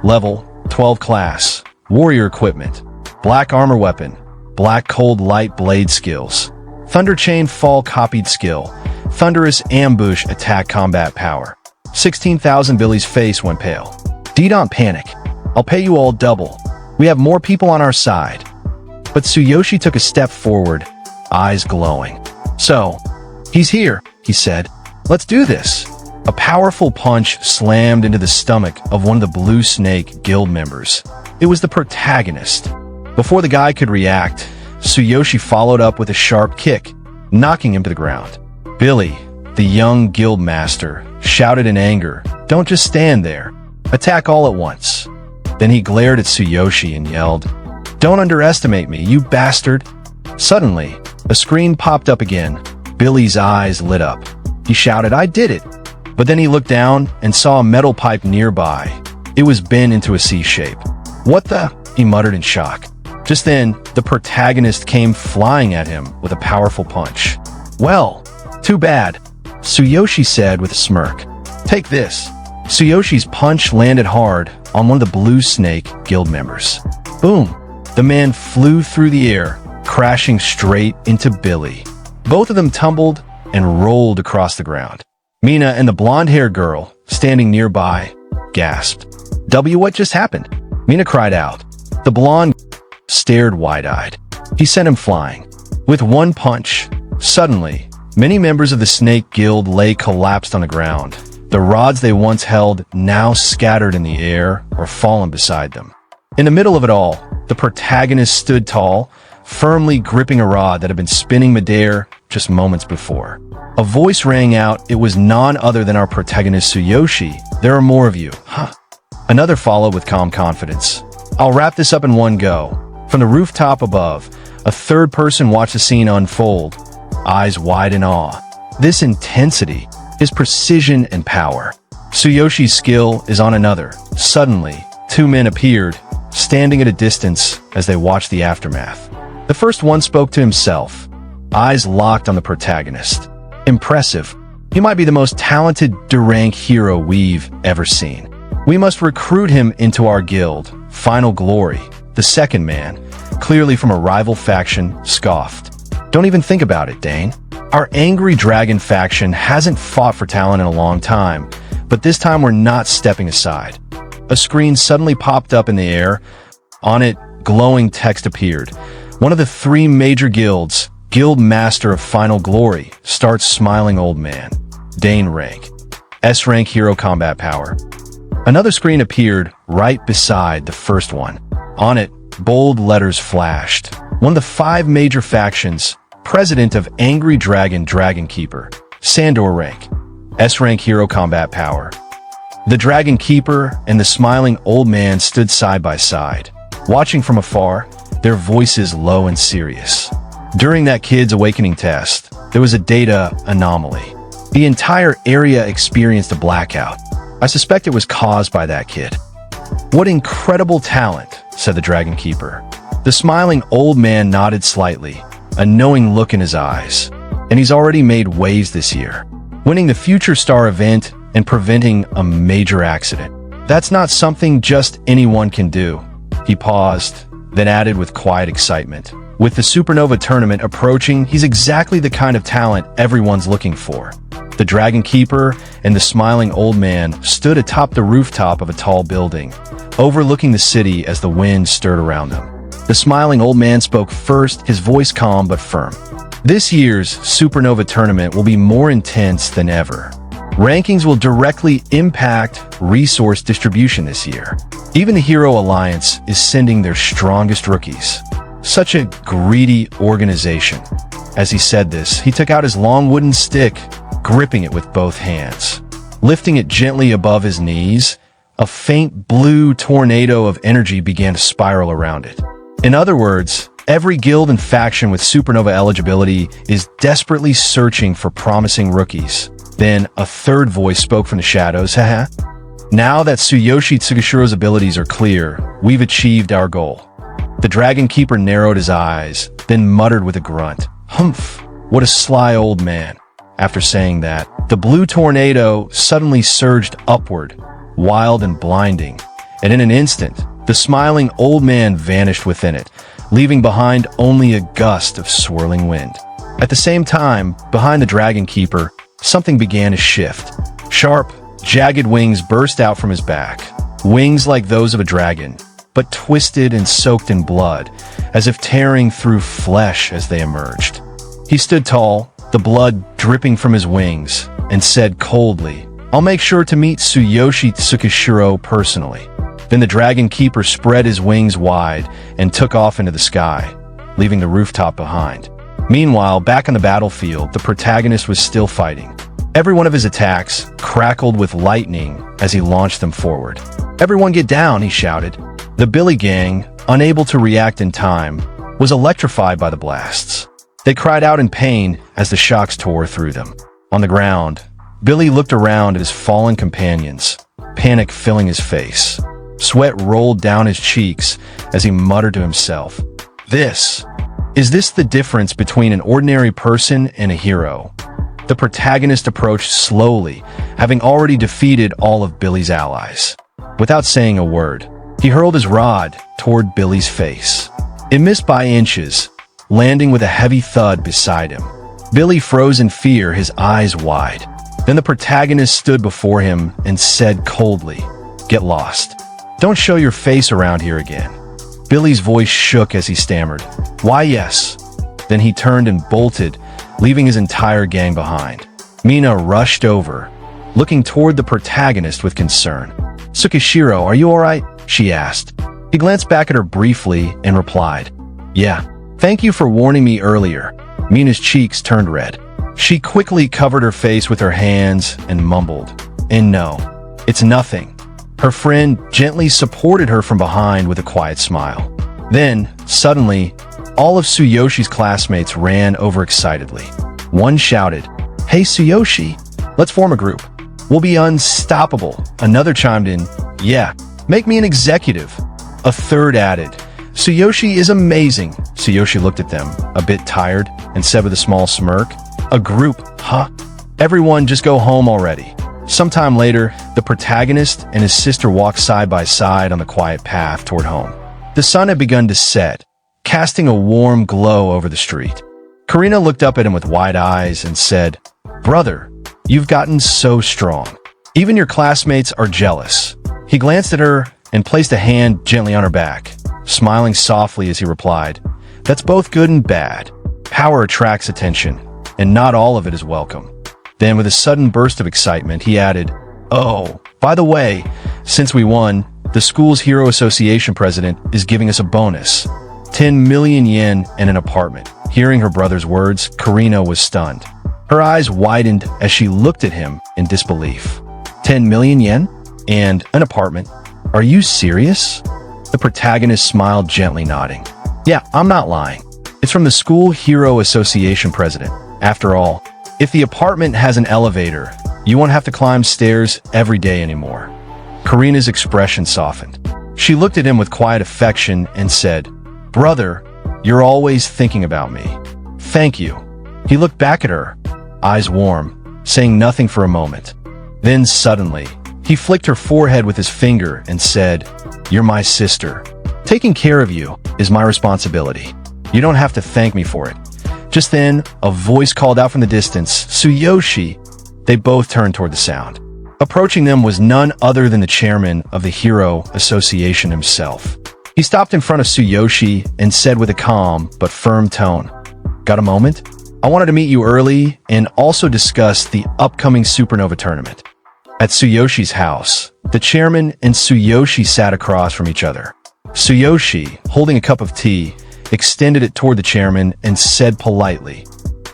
Level 12 class. Warrior equipment. Black armor weapon. Black cold light blade skills. Thunder chain fall copied skill. Thunderous ambush attack combat power. 16,000. Billy's face went pale. "Don't panic. I'll pay you all double. We have more people on our side." But Tsuyoshi took a step forward, eyes glowing. "So, he's here," he said. "Let's do this." A powerful punch slammed into the stomach of one of the Blue Snake Guild members. It was the protagonist. Before the guy could react, Tsuyoshi followed up with a sharp kick, knocking him to the ground. Billy, the young guild master, shouted in anger, "Don't just stand there. Attack all at once." Then he glared at Tsuyoshi and yelled, "Don't underestimate me, you bastard." Suddenly, a screen popped up again. Billy's eyes lit up. He shouted, "I did it." But then he looked down and saw a metal pipe nearby. It was bent into a C shape. "What the?" he muttered in shock. Just then, the protagonist came flying at him with a powerful punch. "Well, too bad," Tsuyoshi said with a smirk. "Take this." Tsuyoshi's punch landed hard on one of the Blue Snake Guild members. Boom! The man flew through the air, crashing straight into Billy. Both of them tumbled and rolled across the ground. Mina and the blonde-haired girl, standing nearby, gasped. What just happened?" Mina cried out. The blonde stared wide-eyed. He sent him flying. With one punch, suddenly, many members of the Snake Guild lay collapsed on the ground. The rods they once held now scattered in the air or fallen beside them. In the middle of it all, the protagonist stood tall, firmly gripping a rod that had been spinning midair just moments before. A voice rang out. It was none other than our protagonist Tsuyoshi. "There are more of you." Huh. Another followed with calm confidence. "I'll wrap this up in one go." From the rooftop above, a third person watched the scene unfold, eyes wide in awe. This intensity, his precision and power. Tsuyoshi's skill is on another. Suddenly, two men appeared, standing at a distance as they watched the aftermath. The first one spoke to himself, eyes locked on the protagonist. "Impressive. He might be the most talented rank hero we've ever seen. We must recruit him into our guild. Final glory." The second man, clearly from a rival faction, scoffed. "Don't even think about it, Dane. Our angry dragon faction hasn't fought for talent in a long time, but this time we're not stepping aside." A screen suddenly popped up in the air. On it, glowing text appeared. One of the three major guilds, Guild Master of Final Glory, starts smiling old man. Dane rank. S rank hero combat power. Another screen appeared right beside the first one. On it, bold letters flashed. One of the five major factions, President of Angry Dragon Dragon Keeper. Sandor rank. S rank hero combat power. The Dragon Keeper and the smiling old man stood side by side, watching from afar, their voices low and serious. During that kid's awakening test, there was a data anomaly. The entire area experienced a blackout. I suspect it was caused by that kid. "What incredible talent," said the Dragon Keeper. The smiling old man nodded slightly, a knowing look in his eyes. "And he's already made waves this year, winning the Future Star event and preventing a major accident. That's not something just anyone can do." He paused, then added with quiet excitement, With the Supernova tournament approaching, he's exactly the kind of talent everyone's looking for. The Dragon Keeper and the smiling old man stood atop the rooftop of a tall building, overlooking the city as the wind stirred around them. The smiling old man spoke first, his voice calm but firm. This year's Supernova tournament will be more intense than ever. Rankings will directly impact resource distribution this year. Even the Hero Alliance is sending their strongest rookies. Such a greedy organization. As he said this, he took out his long wooden stick, gripping it with both hands. Lifting it gently above his knees, a faint blue tornado of energy began to spiral around it. In other words, every guild and faction with Supernova eligibility is desperately searching for promising rookies. Then a third voice spoke from the shadows, haha. Now that Tsuyoshi Tsugashiro's abilities are clear, we've achieved our goal. The Dragon Keeper narrowed his eyes, then muttered with a grunt. Humph, what a sly old man. After saying that, the blue tornado suddenly surged upward, wild and blinding, and in an instant, the smiling old man vanished within it, leaving behind only a gust of swirling wind. At the same time, behind the Dragon Keeper, something began to shift. Sharp, jagged wings burst out from his back, wings like those of a dragon, but twisted and soaked in blood, as if tearing through flesh as they emerged. He stood tall, the blood dripping from his wings, and said coldly, I'll make sure to meet Tsuyoshi Tsukashiro personally. Then the Dragon Keeper spread his wings wide and took off into the sky, leaving the rooftop behind. Meanwhile, back on the battlefield, the protagonist was still fighting. Every one of his attacks crackled with lightning as he launched them forward. Everyone get down, he shouted. The Billy gang, unable to react in time, was electrified by the blasts. They cried out in pain as the shocks tore through them. On the ground, Billy looked around at his fallen companions, panic filling his face. Sweat rolled down his cheeks as he muttered to himself, Is this the difference between an ordinary person and a hero? The protagonist approached slowly, having already defeated all of Billy's allies. Without saying a word, he hurled his rod toward Billy's face. It missed by inches, landing with a heavy thud beside him. Billy froze in fear, his eyes wide. Then the protagonist stood before him and said coldly, Get lost. Don't show your face around here again. Billy's voice shook as he stammered, Why yes. Then he turned and bolted, leaving his entire gang behind. Mina rushed over, looking toward the protagonist with concern. Tsukashiro, are you alright? She asked. He glanced back at her briefly and replied, Yeah, thank you for warning me earlier. Mina's cheeks turned red. She quickly covered her face with her hands and mumbled, And no, it's nothing. Her friend gently supported her from behind with a quiet smile. Then, suddenly, all of Tsuyoshi's classmates ran over excitedly. One shouted, Hey Tsuyoshi, let's form a group. We'll be unstoppable. Another chimed in, Yeah, make me an executive. A third added, Tsuyoshi is amazing. Tsuyoshi looked at them, a bit tired, and said with a small smirk, A group, huh? Everyone just go home already. Sometime later, the protagonist and his sister walked side by side on the quiet path toward home. The sun had begun to set, casting a warm glow over the street. Karina looked up at him with wide eyes and said, Brother, you've gotten so strong. Even your classmates are jealous. He glanced at her and placed a hand gently on her back, smiling softly as he replied, That's both good and bad. Power attracts attention, and not all of it is welcome. Then, with a sudden burst of excitement, he added, Oh, by the way, since we won, the school's Hero Association president is giving us a bonus. 10 million yen and an apartment. Hearing her brother's words, Karina was stunned. Her eyes widened as she looked at him in disbelief. 10 million yen? And an apartment? Are you serious? The protagonist smiled gently, nodding. Yeah, I'm not lying. It's from the school Hero Association president. After all, if the apartment has an elevator, you won't have to climb stairs every day anymore. Karina's expression softened. She looked at him with quiet affection and said, Brother, you're always thinking about me. Thank you. He looked back at her, eyes warm, saying nothing for a moment. Then suddenly, he flicked her forehead with his finger and said, You're my sister. Taking care of you is my responsibility. You don't have to thank me for it. Just then, a voice called out from the distance, Tsuyoshi. They both turned toward the sound. Approaching them was none other than the chairman of the Hero Association himself. He stopped in front of Tsuyoshi and said with a calm but firm tone, "Got a moment? I wanted to meet you early and also discuss the upcoming Supernova tournament." At Tsuyoshi's house, the chairman and Tsuyoshi sat across from each other. Tsuyoshi, holding a cup of tea, extended it toward the chairman and said politely,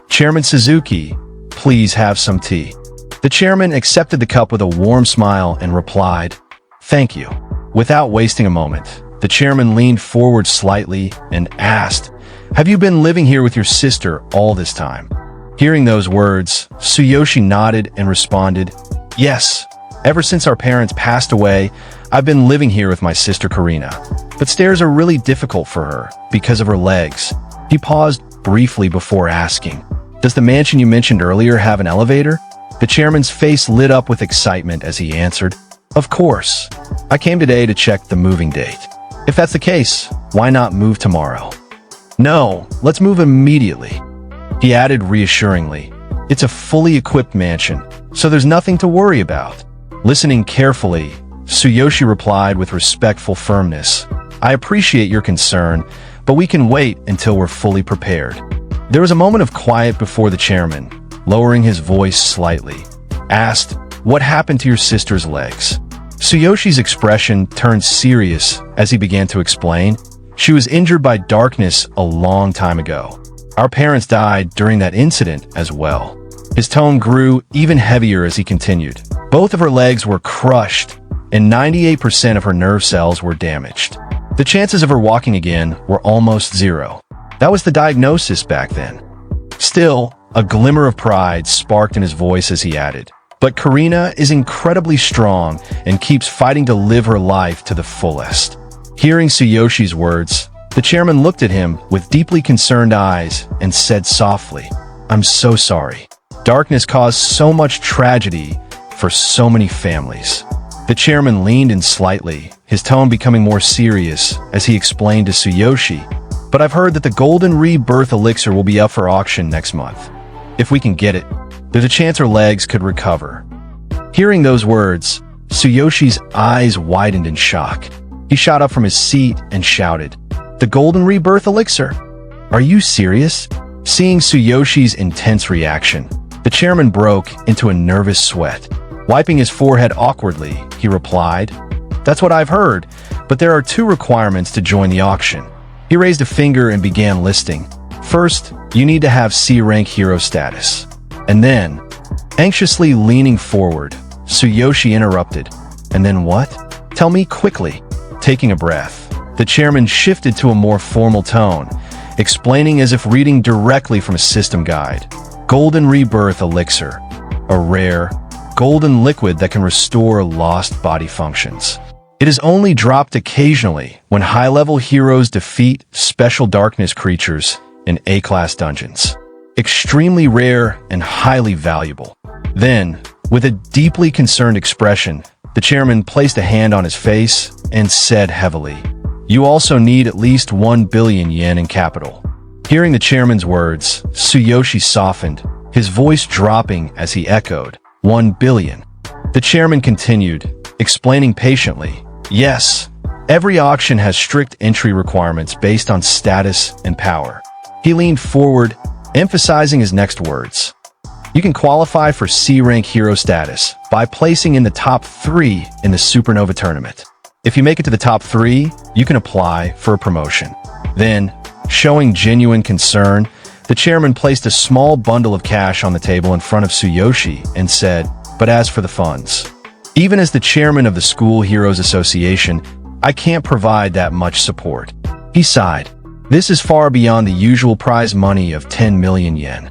"Chairman Suzuki, please have some tea." The chairman accepted the cup with a warm smile and replied, "Thank you." Without wasting a moment, the chairman leaned forward slightly and asked, "Have you been living here with your sister all this time?" Hearing those words, Tsuyoshi nodded and responded, "Yes. Ever since our parents passed away, I've been living here with my sister Karina. But stairs are really difficult for her because of her legs." He paused briefly before asking, "Does the mansion you mentioned earlier have an elevator?" The chairman's face lit up with excitement as he answered, "Of course. I came today to check the moving date. If that's the case, why not move tomorrow?" "No, let's move immediately," he added reassuringly. "It's a fully equipped mansion, so there's nothing to worry about." Listening carefully, Tsuyoshi replied with respectful firmness, "I appreciate your concern, but we can wait until we're fully prepared." There was a moment of quiet before the chairman, lowering his voice slightly, asked, "What happened to your sister's legs?" Tsuyoshi's expression turned serious as he began to explain, "She was injured by darkness a long time ago. Our parents died during that incident as well." His tone grew even heavier as he continued. Both of her legs were crushed, and 98% of her nerve cells were damaged. The chances of her walking again were almost zero. That was the diagnosis back then. Still, a glimmer of pride sparked in his voice as he added, "But Karina is incredibly strong and keeps fighting to live her life to the fullest." Hearing Tsuyoshi's words, the chairman looked at him with deeply concerned eyes and said softly, "I'm so sorry. Darkness caused so much tragedy for so many families." The chairman leaned in slightly, his tone becoming more serious as he explained to Tsuyoshi, "But I've heard that the Golden Rebirth Elixir will be up for auction next month. If we can get it, there's a chance her legs could recover." Hearing those words, Tsuyoshi's eyes widened in shock. He shot up from his seat and shouted, "The Golden Rebirth Elixir? Are you serious?" Seeing Tsuyoshi's intense reaction, the chairman broke into a nervous sweat. Wiping his forehead awkwardly, he replied, "That's what I've heard, but there are two requirements to join the auction." He raised a finger and began listing. "First, you need to have C-rank hero status." And then, anxiously leaning forward, Tsuyoshi interrupted, "And then what? Tell me quickly." Taking a breath, the chairman shifted to a more formal tone, explaining as if reading directly from a system guide. "Golden Rebirth Elixir, a rare, golden liquid that can restore lost body functions. It is only dropped occasionally when high-level heroes defeat special darkness creatures in A-class dungeons. Extremely rare and highly valuable." Then, with a deeply concerned expression, the chairman placed a hand on his face and said heavily, "You also need at least 1 billion yen in capital." Hearing the chairman's words, Tsuyoshi softened, his voice dropping as he echoed, 1 billion. The chairman continued, explaining patiently, "Yes, every auction has strict entry requirements based on status and power." He leaned forward, emphasizing his next words. "You can qualify for C-rank hero status by placing in the top 3 in the Supernova tournament. If you make it to the top 3, you can apply for a promotion." Then, showing genuine concern, the chairman placed a small bundle of cash on the table in front of Tsuyoshi and said, "But as for the funds, even as the chairman of the School Heroes Association, I can't provide that much support." He sighed. "This is far beyond the usual prize money of 10 million yen."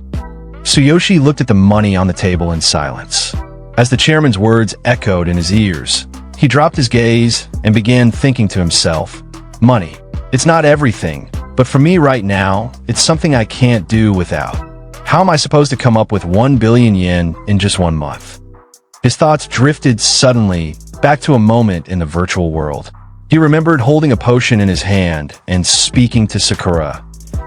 Tsuyoshi looked at the money on the table in silence. As the chairman's words echoed in his ears, he dropped his gaze and began thinking to himself, "Money. It's not everything, but for me right now, it's something I can't do without. How am I supposed to come up with 1 billion yen in just 1 month?" His thoughts drifted suddenly back to a moment in the virtual world. He remembered holding a potion in his hand and speaking to Sakura,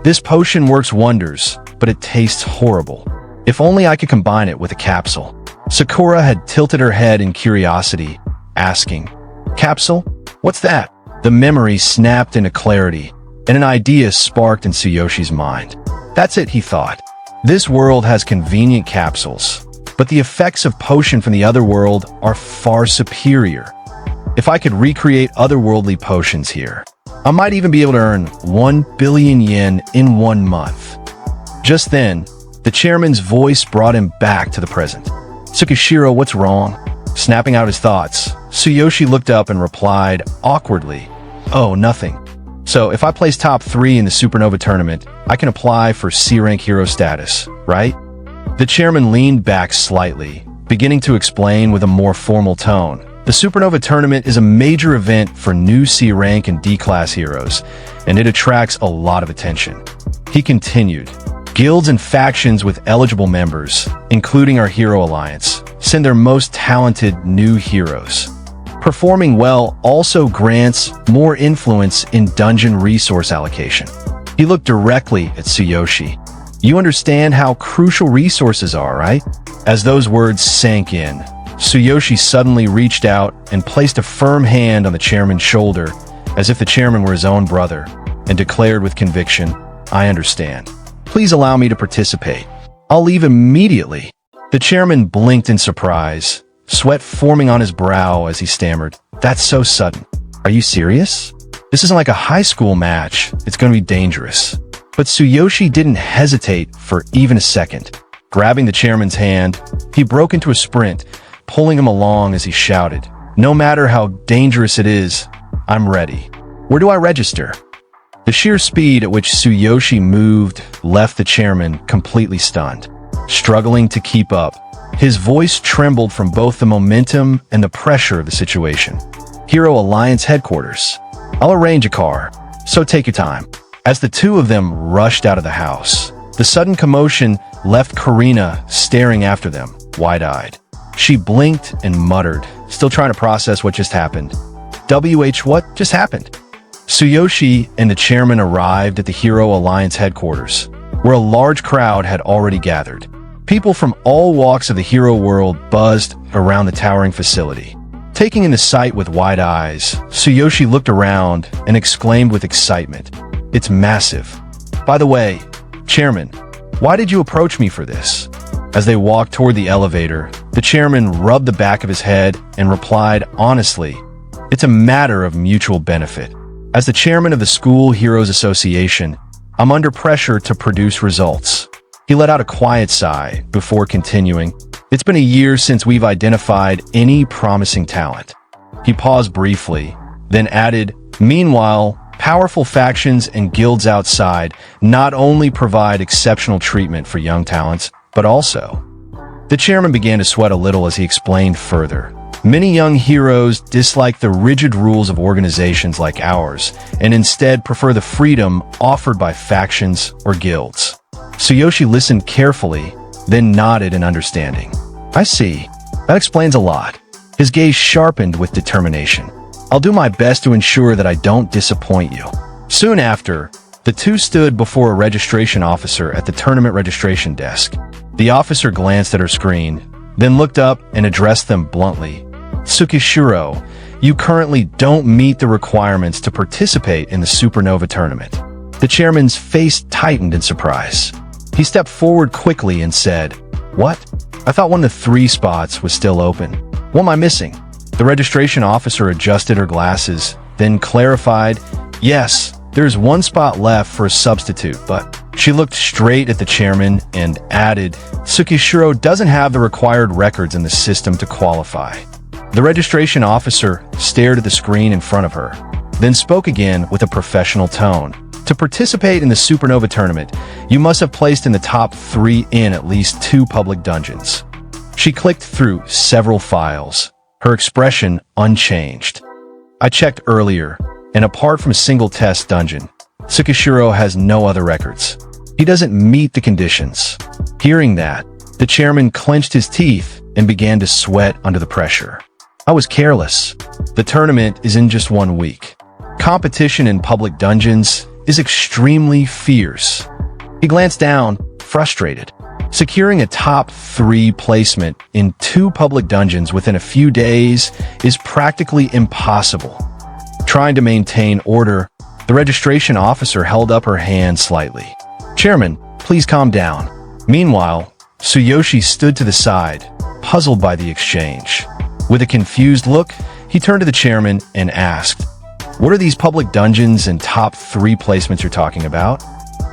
This potion works wonders, but it tastes horrible. If only I could combine it with a capsule. Sakura had tilted her head in curiosity, asking, "Capsule? What's that?" The memory snapped into clarity, and an idea sparked in Tsuyoshi's mind. That's it, he thought. This world has convenient capsules, but the effects of potion from the other world are far superior. If I could recreate otherworldly potions here, I might even be able to earn 1 billion yen in 1 month. Just then, the chairman's voice brought him back to the present. "Tsukishiro, what's wrong?" Snapping out his thoughts, Tsuyoshi looked up and replied awkwardly, "Oh, nothing. So if I place top 3 in the Supernova tournament, I can apply for C-rank hero status, right?" The chairman leaned back slightly, beginning to explain with a more formal tone. The Supernova tournament is a major event for new C-rank and D-class heroes, and it attracts a lot of attention. He continued, "Guilds and factions with eligible members, including our Hero Alliance, send their most talented new heroes. Performing well also grants more influence in dungeon resource allocation." He looked directly at Tsuyoshi. "You understand how crucial resources are, right?" As those words sank in, Tsuyoshi suddenly reached out and placed a firm hand on the chairman's shoulder, as if the chairman were his own brother, and declared with conviction, "I understand. Please allow me to participate. I'll leave immediately." The chairman blinked in surprise, sweat forming on his brow as he stammered, "That's so sudden. Are you serious? This isn't like a high school match. It's going to be dangerous." But Tsuyoshi didn't hesitate for even a second. Grabbing the chairman's hand, he broke into a sprint, pulling him along as he shouted, "No matter how dangerous it is, I'm ready. Where do I register?" The sheer speed at which Tsuyoshi moved left the chairman completely stunned. Struggling to keep up, his voice trembled from both the momentum and the pressure of the situation. "Hero Alliance headquarters. I'll arrange a car, so take your time." As the two of them rushed out of the house, the sudden commotion left Karina staring after them, wide-eyed. She blinked and muttered, still trying to process what just happened. What just happened? Tsuyoshi and the chairman arrived at the Hero Alliance headquarters, where a large crowd had already gathered. People from all walks of the hero world buzzed around the towering facility. Taking in the sight with wide eyes, Tsuyoshi looked around and exclaimed with excitement, "It's massive. By the way, Chairman, why did you approach me for this?" As they walked toward the elevator, the chairman rubbed the back of his head and replied honestly, "It's a matter of mutual benefit. As the chairman of the School Heroes Association, I'm under pressure to produce results." He let out a quiet sigh before continuing, "It's been a year since we've identified any promising talent." He paused briefly, then added, "Meanwhile, powerful factions and guilds outside not only provide exceptional treatment for young talents, but also..." The chairman began to sweat a little as he explained further. "Many young heroes dislike the rigid rules of organizations like ours, and instead prefer the freedom offered by factions or guilds." Tsuyoshi listened carefully, then nodded in understanding. "I see. That explains a lot." His gaze sharpened with determination. "I'll do my best to ensure that I don't disappoint you." Soon after, the two stood before a registration officer at the tournament registration desk. The officer glanced at her screen, then looked up and addressed them bluntly. "Tsukishiro, you currently don't meet the requirements to participate in the Supernova tournament." The chairman's face tightened in surprise. He stepped forward quickly and said, "What? I thought one of the 3 spots was still open. What am I missing?" The registration officer adjusted her glasses, then clarified, "Yes, there's 1 spot left for a substitute, but..." She looked straight at the chairman and added, "Tsukishiro doesn't have the required records in the system to qualify." The registration officer stared at the screen in front of her, then spoke again with a professional tone. "To participate in the Supernova tournament, you must have placed in the top 3 in at least 2 public dungeons." She clicked through several files, her expression unchanged. "I checked earlier, and apart from a single test dungeon, Tsukishiro has no other records. He doesn't meet the conditions." Hearing that, the chairman clenched his teeth and began to sweat under the pressure. "I was careless. The tournament is in just 1 week. Competition in public dungeons is extremely fierce. He glanced down, frustrated. Securing a top 3 placement in 2 public dungeons within a few days is practically impossible. Trying to maintain order, the registration officer held up her hand slightly. "Chairman, please calm down." Meanwhile, Tsuyoshi stood to the side, puzzled by the exchange. With a confused look, he turned to the chairman and asked, "What are these public dungeons and top 3 placements you're talking about?"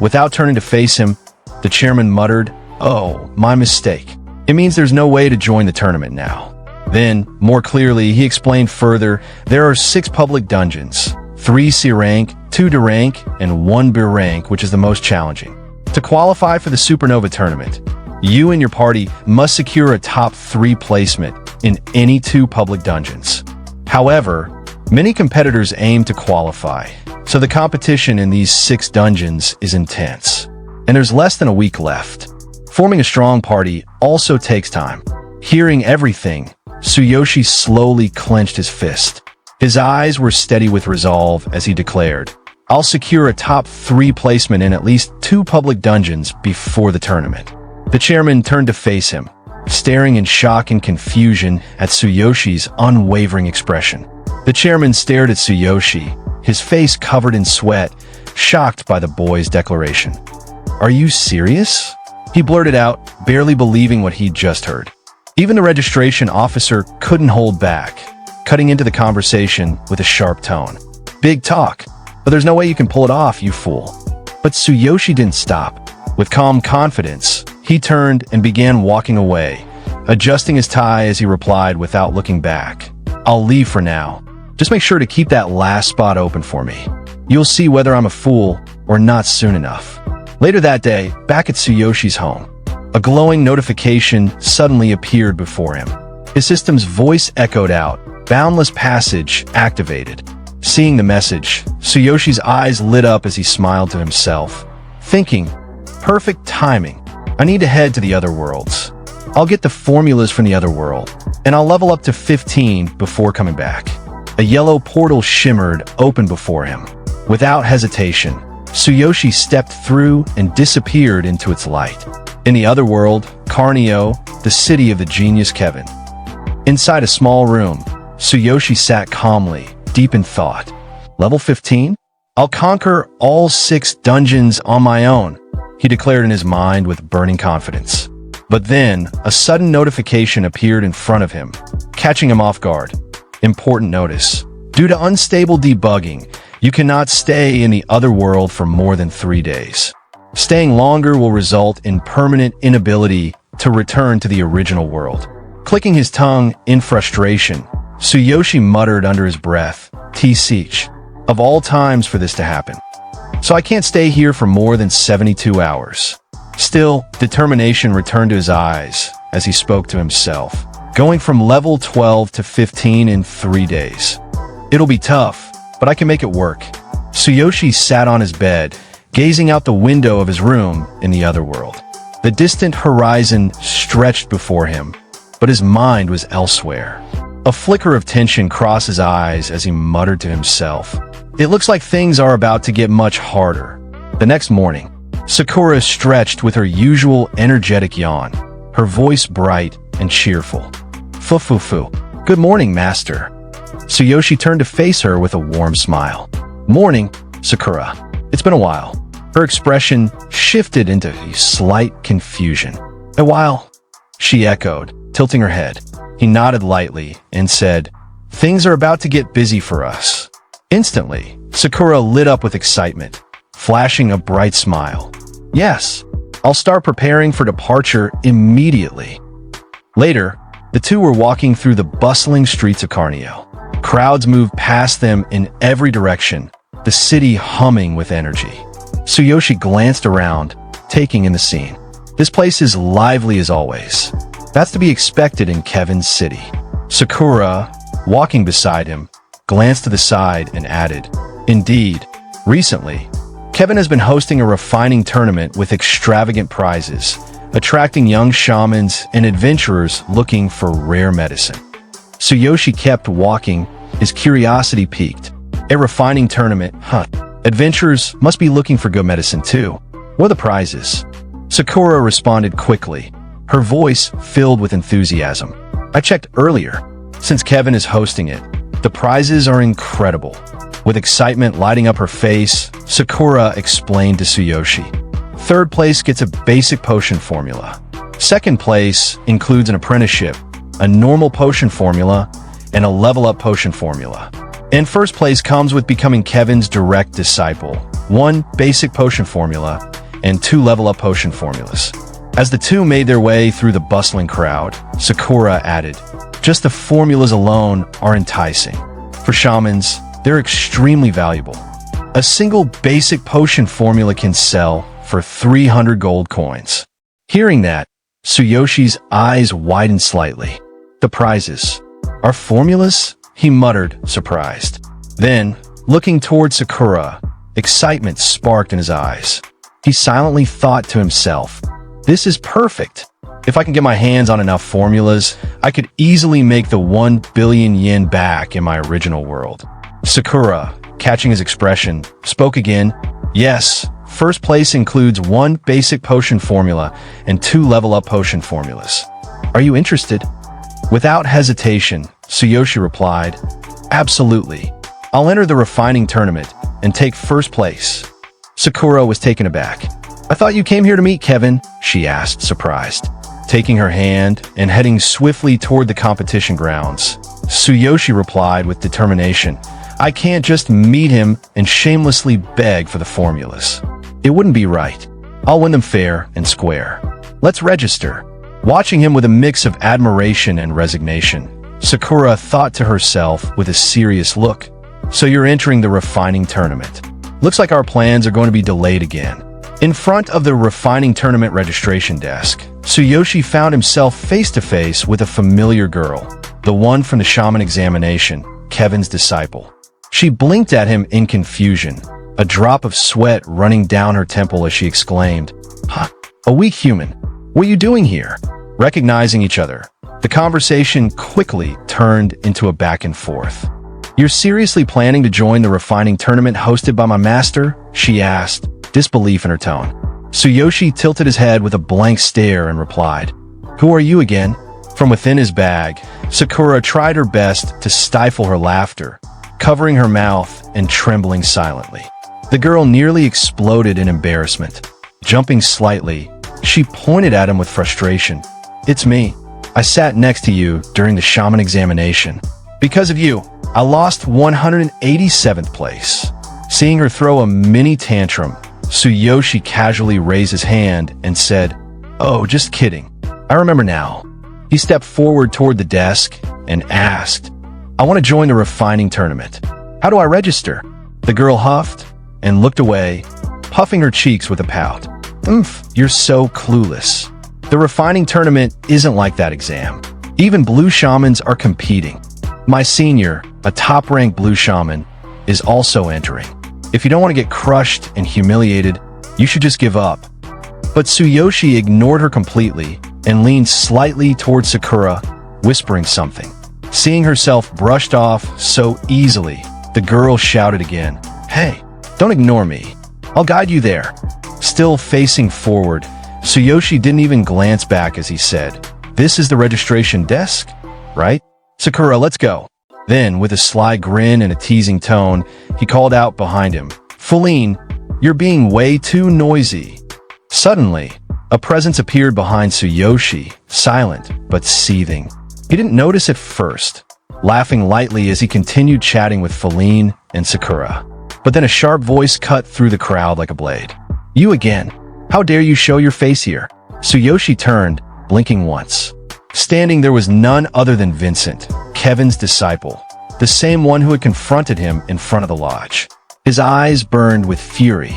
Without turning to face him, the chairman muttered, "Oh, my mistake. It means there's no way to join the tournament now." Then, more clearly, he explained further, there are 6 public dungeons, 3 C rank, 2 D rank, and 1 B rank, which is the most challenging. To qualify for the Supernova tournament, you and your party must secure a top 3 placement in any 2 public dungeons. However, many competitors aim to qualify, so the competition in these 6 dungeons is intense. And there's less than a week left. Forming a strong party also takes time. Hearing everything, Tsuyoshi slowly clenched his fist. His eyes were steady with resolve as he declared, "I'll secure a top 3 placement in at least 2 public dungeons before the tournament." The chairman turned to face him, staring in shock and confusion at Tsuyoshi's unwavering expression. The chairman stared at Tsuyoshi, his face covered in sweat, shocked by the boy's declaration. "Are you serious?" He blurted out, barely believing what he'd just heard. Even the registration officer couldn't hold back, cutting into the conversation with a sharp tone. "Big talk, but there's no way you can pull it off, you fool." But Tsuyoshi didn't stop. With calm confidence, he turned and began walking away, adjusting his tie as he replied without looking back, "I'll leave for now. Just make sure to keep that last spot open for me. You'll see whether I'm a fool or not soon enough." Later that day, back at Tsuyoshi's home, a glowing notification suddenly appeared before him. His system's voice echoed out, "Boundless Passage activated." Seeing the message, Tsuyoshi's eyes lit up as he smiled to himself, thinking, "Perfect timing. I need to head to the other worlds. I'll get the formulas from the other world, and I'll level up to 15 before coming back." A yellow portal shimmered open before him. Without hesitation, Tsuyoshi stepped through and disappeared into its light. In the other world, Karina, the city of the genius Kevin. Inside a small room, Tsuyoshi sat calmly, deep in thought. "Level 15? I'll conquer all 6 dungeons on my own," he declared in his mind with burning confidence. But then, a sudden notification appeared in front of him, catching him off guard. Important notice. Due to unstable debugging, you cannot stay in the other world for more than 3 days. Staying longer will result in permanent inability to return to the original world. Clicking his tongue in frustration, Tsuyoshi muttered under his breath, "T-Seach, of all times for this to happen. So I can't stay here for more than 72 hours. Still, determination returned to his eyes as he spoke to himself, going from level 12 to 15 in 3 days. It'll be tough, but I can make it work. Tsuyoshi sat on his bed, gazing out the window of his room in the other world. The distant horizon stretched before him, but his mind was elsewhere. A flicker of tension crossed his eyes as he muttered to himself, "It looks like things are about to get much harder." The next morning, Sakura stretched with her usual energetic yawn, her voice bright and cheerful. "Fu-fu-fu. Good morning, master." Tsuyoshi turned to face her with a warm smile. "Morning, Sakura. It's been a while." Her expression shifted into a slight confusion. "A while?" she echoed, tilting her head. He nodded lightly and said, "Things are about to get busy for us." Instantly, Sakura lit up with excitement, flashing a bright smile. "Yes, I'll start preparing for departure immediately." Later, the two were walking through the bustling streets of Karina. Crowds moved past them in every direction, the city humming with energy. Tsuyoshi glanced around, taking in the scene. This place is lively as always. That's to be expected in Kevin's city. Sakura, walking beside him, glanced to the side and added, "Indeed, recently, Kevin has been hosting a refining tournament with extravagant prizes, attracting young shamans and adventurers looking for rare medicine." Tsuyoshi kept walking, his curiosity piqued. "A refining tournament, huh? Adventurers must be looking for good medicine too. What are the prizes? Sakura responded quickly, her voice filled with enthusiasm. I checked earlier. Since Kevin is hosting it, the prizes are incredible. With excitement lighting up her face, Sakura explained to Tsuyoshi. Third place gets a basic potion formula. Second place includes an apprenticeship, a normal potion formula, and a level-up potion formula. And first place comes with becoming Kevin's direct disciple, 1 basic potion formula, and 2 level-up potion formulas. As the two made their way through the bustling crowd, Sakura added, just the formulas alone are enticing. For shamans, they're extremely valuable. A single basic potion formula can sell for 300 gold coins. Hearing that, Tsuyoshi's eyes widened slightly. The prizes are formulas? He muttered, surprised. Then, looking toward Sakura, excitement sparked in his eyes. He silently thought to himself, this is perfect. If I can get my hands on enough formulas, I could easily make the 1 billion yen back in my original world. Sakura, catching his expression, spoke again. Yes, first place includes 1 basic potion formula and 2 level-up potion formulas. Are you interested? Without hesitation, Tsuyoshi replied, absolutely. I'll enter the refining tournament and take first place. Sakura was taken aback. I thought you came here to meet Kevin, she asked, surprised. Taking her hand and heading swiftly toward the competition grounds, Tsuyoshi replied with determination, I can't just meet him and shamelessly beg for the formulas. It wouldn't be right. I'll win them fair and square. Let's register. Watching him with a mix of admiration and resignation, Sakura thought to herself with a serious look. So you're entering the refining tournament. Looks like our plans are going to be delayed again. In front of the refining tournament registration desk, Tsuyoshi found himself face-to-face with a familiar girl, the one from the Shaman examination, Kevin's disciple. She blinked at him in confusion, a drop of sweat running down her temple as she exclaimed, Huh, a weak human. What are you doing here? Recognizing each other, the conversation quickly turned into a back and forth. You're seriously planning to join the refining tournament hosted by my master? She asked, disbelief in her tone. Tsuyoshi tilted his head with a blank stare and replied, Who are you again? From within his bag, Sakura tried her best to stifle her laughter, covering her mouth and trembling silently. The girl nearly exploded in embarrassment. Jumping slightly, she pointed at him with frustration. It's me. I sat next to you during the Shaman examination. Because of you, I lost 187th place. Seeing her throw a mini tantrum, Tsuyoshi casually raised his hand and said, Oh, just kidding. I remember now. He stepped forward toward the desk and asked, I want to join the refining tournament. How do I register? The girl huffed and looked away, puffing her cheeks with a pout. You're so clueless. The refining tournament isn't like that exam. Even blue shamans are competing. My senior, a top-ranked blue shaman, is also entering. If you don't want to get crushed and humiliated, you should just give up. But Tsuyoshi ignored her completely and leaned slightly toward Sakura, whispering something. Seeing herself brushed off so easily, the girl shouted again, Hey, don't ignore me. I'll guide you there. Still facing forward, Tsuyoshi didn't even glance back as he said, This is the registration desk, right? Sakura, let's go. Then, with a sly grin and a teasing tone, he called out behind him, Feline, you're being way too noisy. Suddenly, a presence appeared behind Tsuyoshi, silent but seething. He didn't notice at first, laughing lightly as he continued chatting with Feline and Sakura. But then a sharp voice cut through the crowd like a blade. You again. How dare you show your face here? Tsuyoshi turned, blinking once. Standing there was none other than Vincent, Kevin's disciple, the same one who had confronted him in front of the lodge. His eyes burned with fury.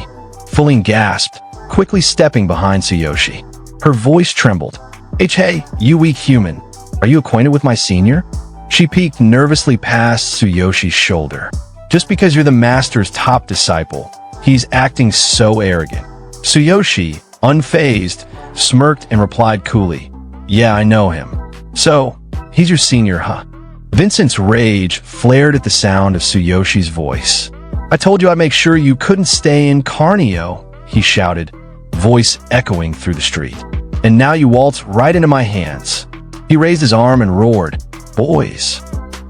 Feline gasped, quickly stepping behind Tsuyoshi. Her voice trembled. Hey, you weak human. Are you acquainted with my senior? She peeked nervously past Tsuyoshi's shoulder. Just because you're the master's top disciple, he's acting so arrogant. Tsuyoshi, unfazed, smirked and replied coolly, Yeah, I know him. So, he's your senior, huh? Vincent's rage flared at the sound of Tsuyoshi's voice. I told you I'd make sure you couldn't stay in Carnio, he shouted, voice echoing through the street. And now you waltz right into my hands. He raised his arm and roared, boys.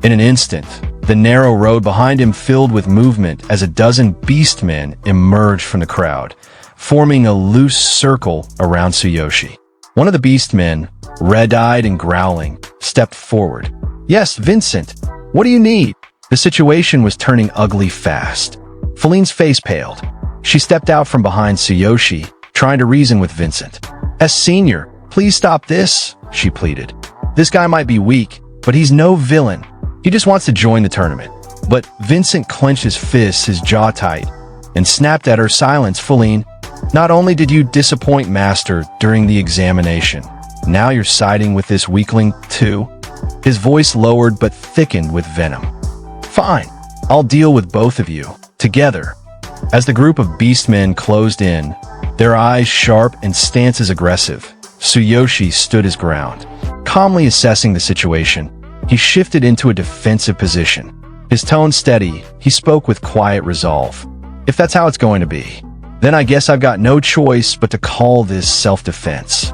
In an instant, the narrow road behind him filled with movement as a dozen beastmen emerged from the crowd, forming a loose circle around Tsuyoshi. One of the beastmen, red-eyed and growling, stepped forward. Yes, Vincent, what do you need? The situation was turning ugly fast. Feline's face paled. She stepped out from behind Tsuyoshi, trying to reason with Vincent. As senior, please stop this, she pleaded. This guy might be weak, but he's no villain. He just wants to join the tournament. But Vincent clenched his fists, his jaw tight, and snapped at her. Silence, Feline. Not only did you disappoint Master during the examination, now you're siding with this weakling, too? His voice lowered but thickened with venom. Fine, I'll deal with both of you, together. As the group of beastmen closed in, their eyes sharp and stances aggressive, Tsuyoshi stood his ground. Calmly assessing the situation, he shifted into a defensive position. His tone steady, he spoke with quiet resolve. If that's how it's going to be, then I guess I've got no choice but to call this self-defense.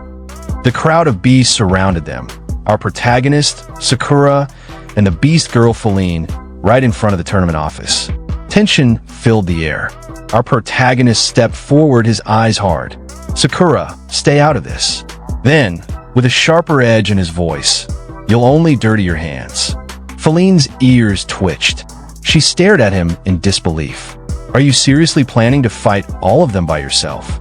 The crowd of beasts surrounded them, our protagonist, Sakura, and the beast girl Feline, right in front of the tournament office. Tension filled the air. Our protagonist stepped forward, his eyes hard. Sakura, stay out of this. Then, with a sharper edge in his voice, you'll only dirty your hands. Feline's ears twitched. She stared at him in disbelief. Are you seriously planning to fight all of them by yourself?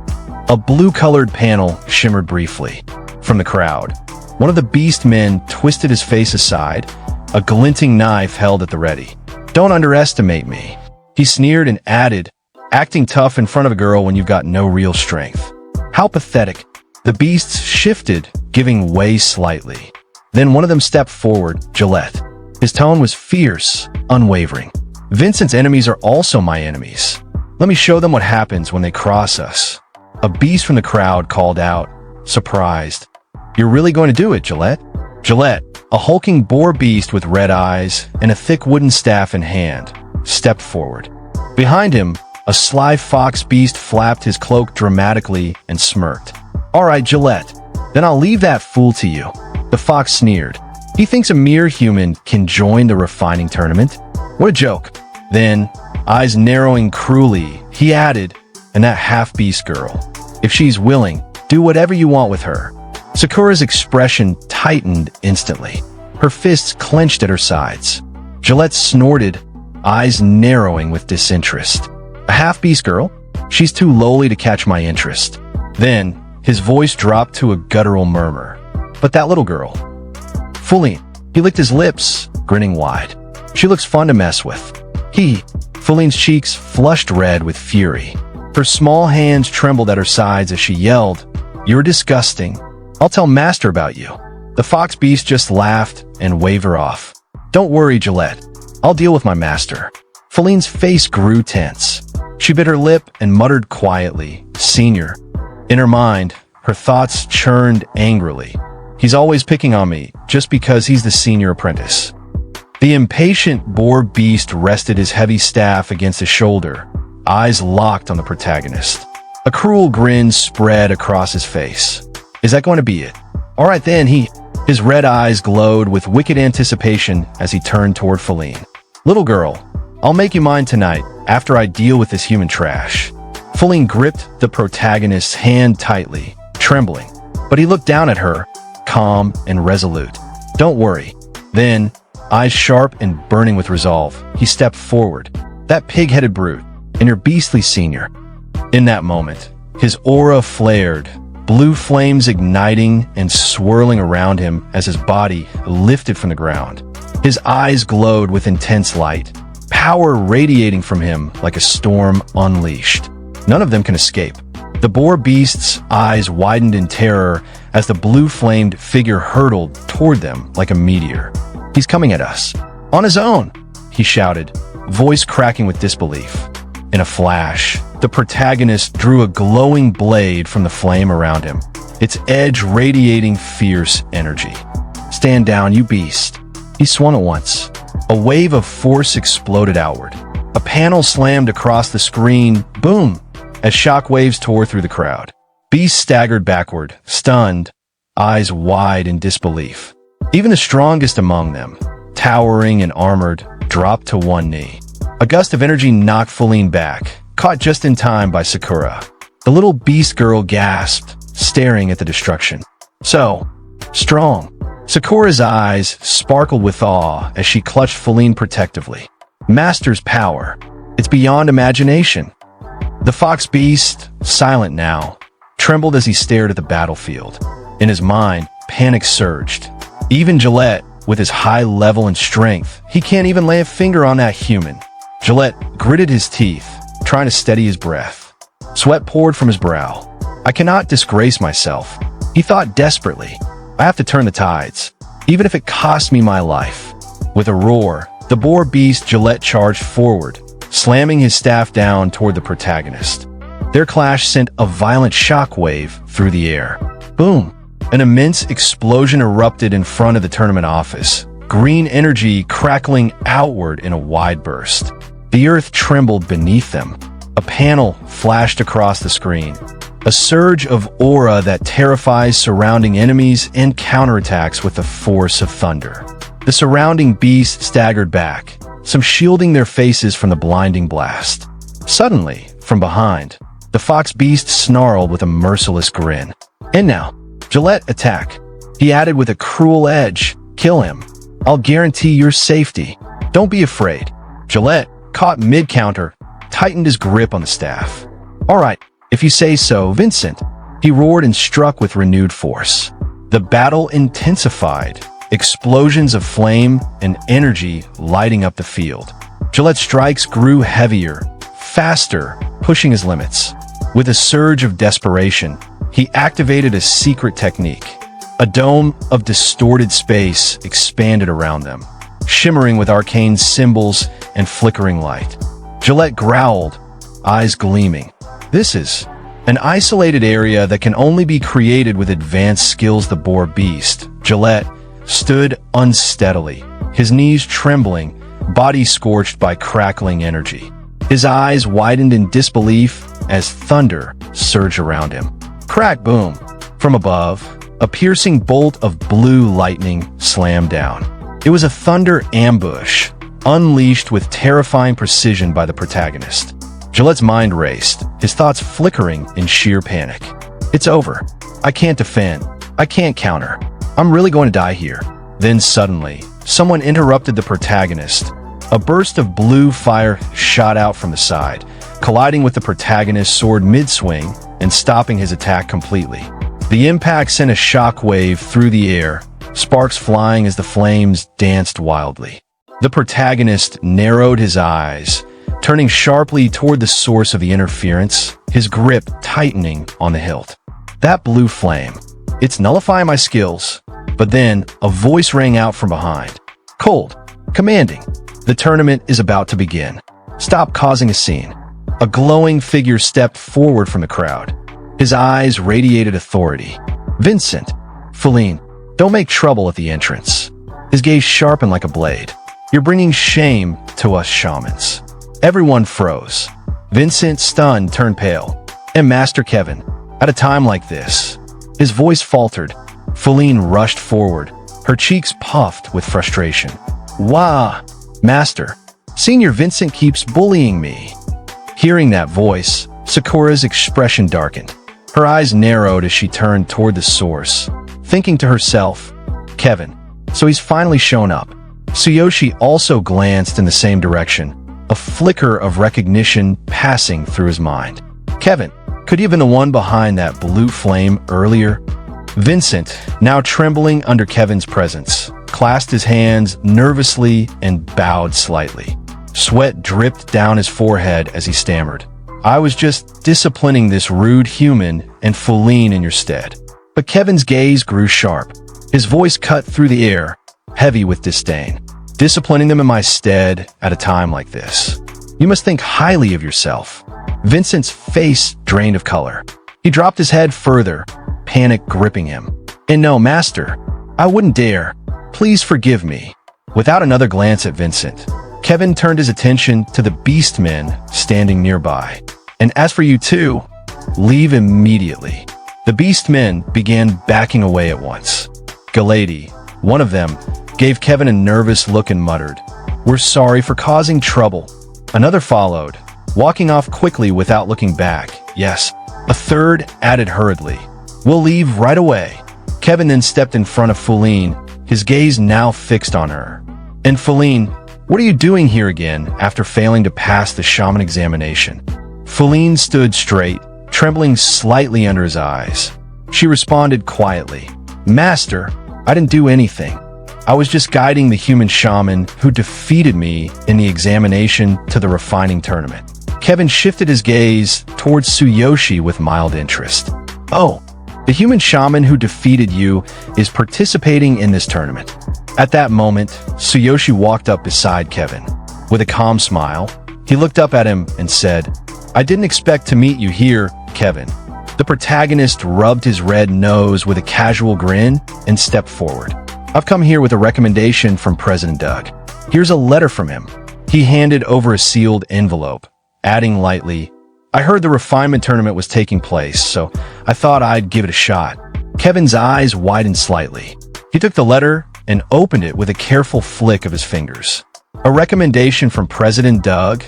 A blue-colored panel shimmered briefly. From the crowd, one of the beast men twisted his face aside, a glinting knife held at the ready. Don't underestimate me. He sneered and added, acting tough in front of a girl when you've got no real strength. How pathetic. The beasts shifted, giving way slightly. Then one of them stepped forward, Gillette. His tone was fierce, unwavering. Vincent's enemies are also my enemies. Let me show them what happens when they cross us. A beast from the crowd called out, surprised. You're really going to do it, Gillette? Gillette, a hulking boar beast with red eyes and a thick wooden staff in hand, stepped forward. Behind him, a sly fox beast flapped his cloak dramatically and smirked. All right, Gillette, then I'll leave that fool to you. The fox sneered. He thinks a mere human can join the refining tournament? What a joke. Then, eyes narrowing cruelly, he added, and that half-beast girl. If she's willing, do whatever you want with her. Sakura's expression tightened instantly. Her fists clenched at her sides. Gillette snorted, eyes narrowing with disinterest. A half-beast girl? She's too lowly to catch my interest. Then, his voice dropped to a guttural murmur. But that little girl. Feline. He licked his lips, grinning wide. She looks fun to mess with. Feline's cheeks flushed red with fury. Her small hands trembled at her sides as she yelled, You're disgusting. I'll tell Master about you. The fox beast just laughed and waved her off. Don't worry, Gillette. I'll deal with my master. Feline's face grew tense. She bit her lip and muttered quietly, Senior. In her mind, her thoughts churned angrily. He's always picking on me, just because he's the senior apprentice. The impatient boar beast rested his heavy staff against his shoulder, eyes locked on the protagonist. A cruel grin spread across his face. Is that going to be it? All right then, his red eyes glowed with wicked anticipation as he turned toward Feline. Little girl, I'll make you mine tonight, after I deal with this human trash. Feline gripped the protagonist's hand tightly, trembling, but he looked down at her, calm and resolute. Don't worry. Then, eyes sharp and burning with resolve, he stepped forward. That pig-headed brute, and your beastly senior. In that moment, his aura flared, blue flames igniting and swirling around him as his body lifted from the ground. His eyes glowed with intense light, power radiating from him like a storm unleashed. None of them can escape. The boar beast's eyes widened in terror as the blue-flamed figure hurtled toward them like a meteor. He's coming at us. On his own, he shouted, voice cracking with disbelief. In a flash, the protagonist drew a glowing blade from the flame around him, its edge radiating fierce energy. Stand down, you beast. He swung at once. A wave of force exploded outward. A panel slammed across the screen, boom, as shockwaves tore through the crowd. Beast staggered backward, stunned, eyes wide in disbelief. Even the strongest among them, towering and armored, dropped to one knee. A gust of energy knocked Feline back, caught just in time by Sakura. The little beast girl gasped, staring at the destruction. So strong. Sakura's eyes sparkled with awe as she clutched Feline protectively. Master's power. It's beyond imagination. The fox beast, silent now, trembled as he stared at the battlefield. In his mind, panic surged. Even Gillette, with his high level and strength, he can't even lay a finger on that human. Gillette gritted his teeth, trying to steady his breath. Sweat poured from his brow. I cannot disgrace myself, he thought desperately. I have to turn the tides, even if it costs me my life. With a roar, the boar beast Gillette charged forward, slamming his staff down toward the protagonist. Their clash sent a violent shockwave through the air. Boom! An immense explosion erupted in front of the tournament office, green energy crackling outward in a wide burst. The earth trembled beneath them. A panel flashed across the screen. A surge of aura that terrifies surrounding enemies and counterattacks with the force of thunder. The surrounding beasts staggered back, some shielding their faces from the blinding blast. Suddenly, from behind, the fox beast snarled with a merciless grin. And now, Gillette, attack. He added with a cruel edge. Kill him. I'll guarantee your safety. Don't be afraid. Gillette, caught mid-counter, tightened his grip on the staff. All right, if you say so, Vincent. He roared and struck with renewed force. The battle intensified, explosions of flame and energy lighting up the field. Gillette's strikes grew heavier, faster, pushing his limits. With a surge of desperation, he activated a secret technique. A dome of distorted space expanded around them, shimmering with arcane symbols and flickering light. Gillette growled, eyes gleaming. This is an isolated area that can only be created with advanced skills. The boar beast, Gillette, stood unsteadily, his knees trembling, body scorched by crackling energy. His eyes widened in disbelief as thunder surged around him. Crack, boom. From above, a piercing bolt of blue lightning slammed down. It was a thunder ambush, unleashed with terrifying precision by the protagonist. Gillette's mind raced, his thoughts flickering in sheer panic. It's over. I can't defend. I can't counter. I'm really going to die here. Then suddenly, someone interrupted the protagonist. A burst of blue fire shot out from the side, colliding with the protagonist's sword mid-swing and stopping his attack completely. The impact sent a shockwave through the air, sparks flying as the flames danced wildly. The protagonist narrowed his eyes, turning sharply toward the source of the interference, his grip tightening on the hilt. That blue flame. It's nullifying my skills. But then, a voice rang out from behind. Cold. Commanding. The tournament is about to begin. Stop causing a scene. A glowing figure stepped forward from the crowd. His eyes radiated authority. Vincent. Feline. Don't make trouble at the entrance. His gaze sharpened like a blade. You're bringing shame to us shamans. Everyone froze. Vincent, stunned, turned pale. And Master Kevin. At a time like this. His voice faltered. Feline rushed forward, her cheeks puffed with frustration. Wah! Master, Senior Vincent keeps bullying me. Hearing that voice, Sakura's expression darkened. Her eyes narrowed as she turned toward the source, thinking to herself, Kevin, so he's finally shown up. Tsuyoshi also glanced in the same direction, a flicker of recognition passing through his mind. Kevin, could he have been the one behind that blue flame earlier? Vincent, now trembling under Kevin's presence, clasped his hands nervously and bowed slightly. Sweat dripped down his forehead as he stammered. I was just disciplining this rude human and Feline in your stead. But Kevin's gaze grew sharp. His voice cut through the air, heavy with disdain. Disciplining them in my stead at a time like this. You must think highly of yourself. Vincent's face drained of color. He dropped his head further, panic gripping him. And no, Master, I wouldn't dare. Please forgive me. Without another glance at Vincent, Kevin turned his attention to the beastmen standing nearby. And as for you two, leave immediately. The beastmen began backing away at once. Galady, one of them, gave Kevin a nervous look and muttered, "We're sorry for causing trouble." Another followed, walking off quickly without looking back. Yes, a third added hurriedly, "We'll leave right away." Kevin then stepped in front of Feline, his gaze now fixed on her. "And Feline, what are you doing here again after failing to pass the shaman examination?" Feline stood straight, trembling slightly under his eyes. She responded quietly, "Master, I didn't do anything. I was just guiding the human shaman who defeated me in the examination to the refining tournament." Kevin shifted his gaze towards Tsuyoshi with mild interest. "Oh, the human shaman who defeated you is participating in this tournament." At that moment, Tsuyoshi walked up beside Kevin. With a calm smile, he looked up at him and said, "I didn't expect to meet you here, Kevin." The protagonist rubbed his red nose with a casual grin and stepped forward. "I've come here with a recommendation from President Doug. Here's a letter from him." He handed over a sealed envelope, adding lightly, "I heard the refinement tournament was taking place, so I thought I'd give it a shot." Kevin's eyes widened slightly. He took the letter and opened it with a careful flick of his fingers. "A recommendation from President Doug?"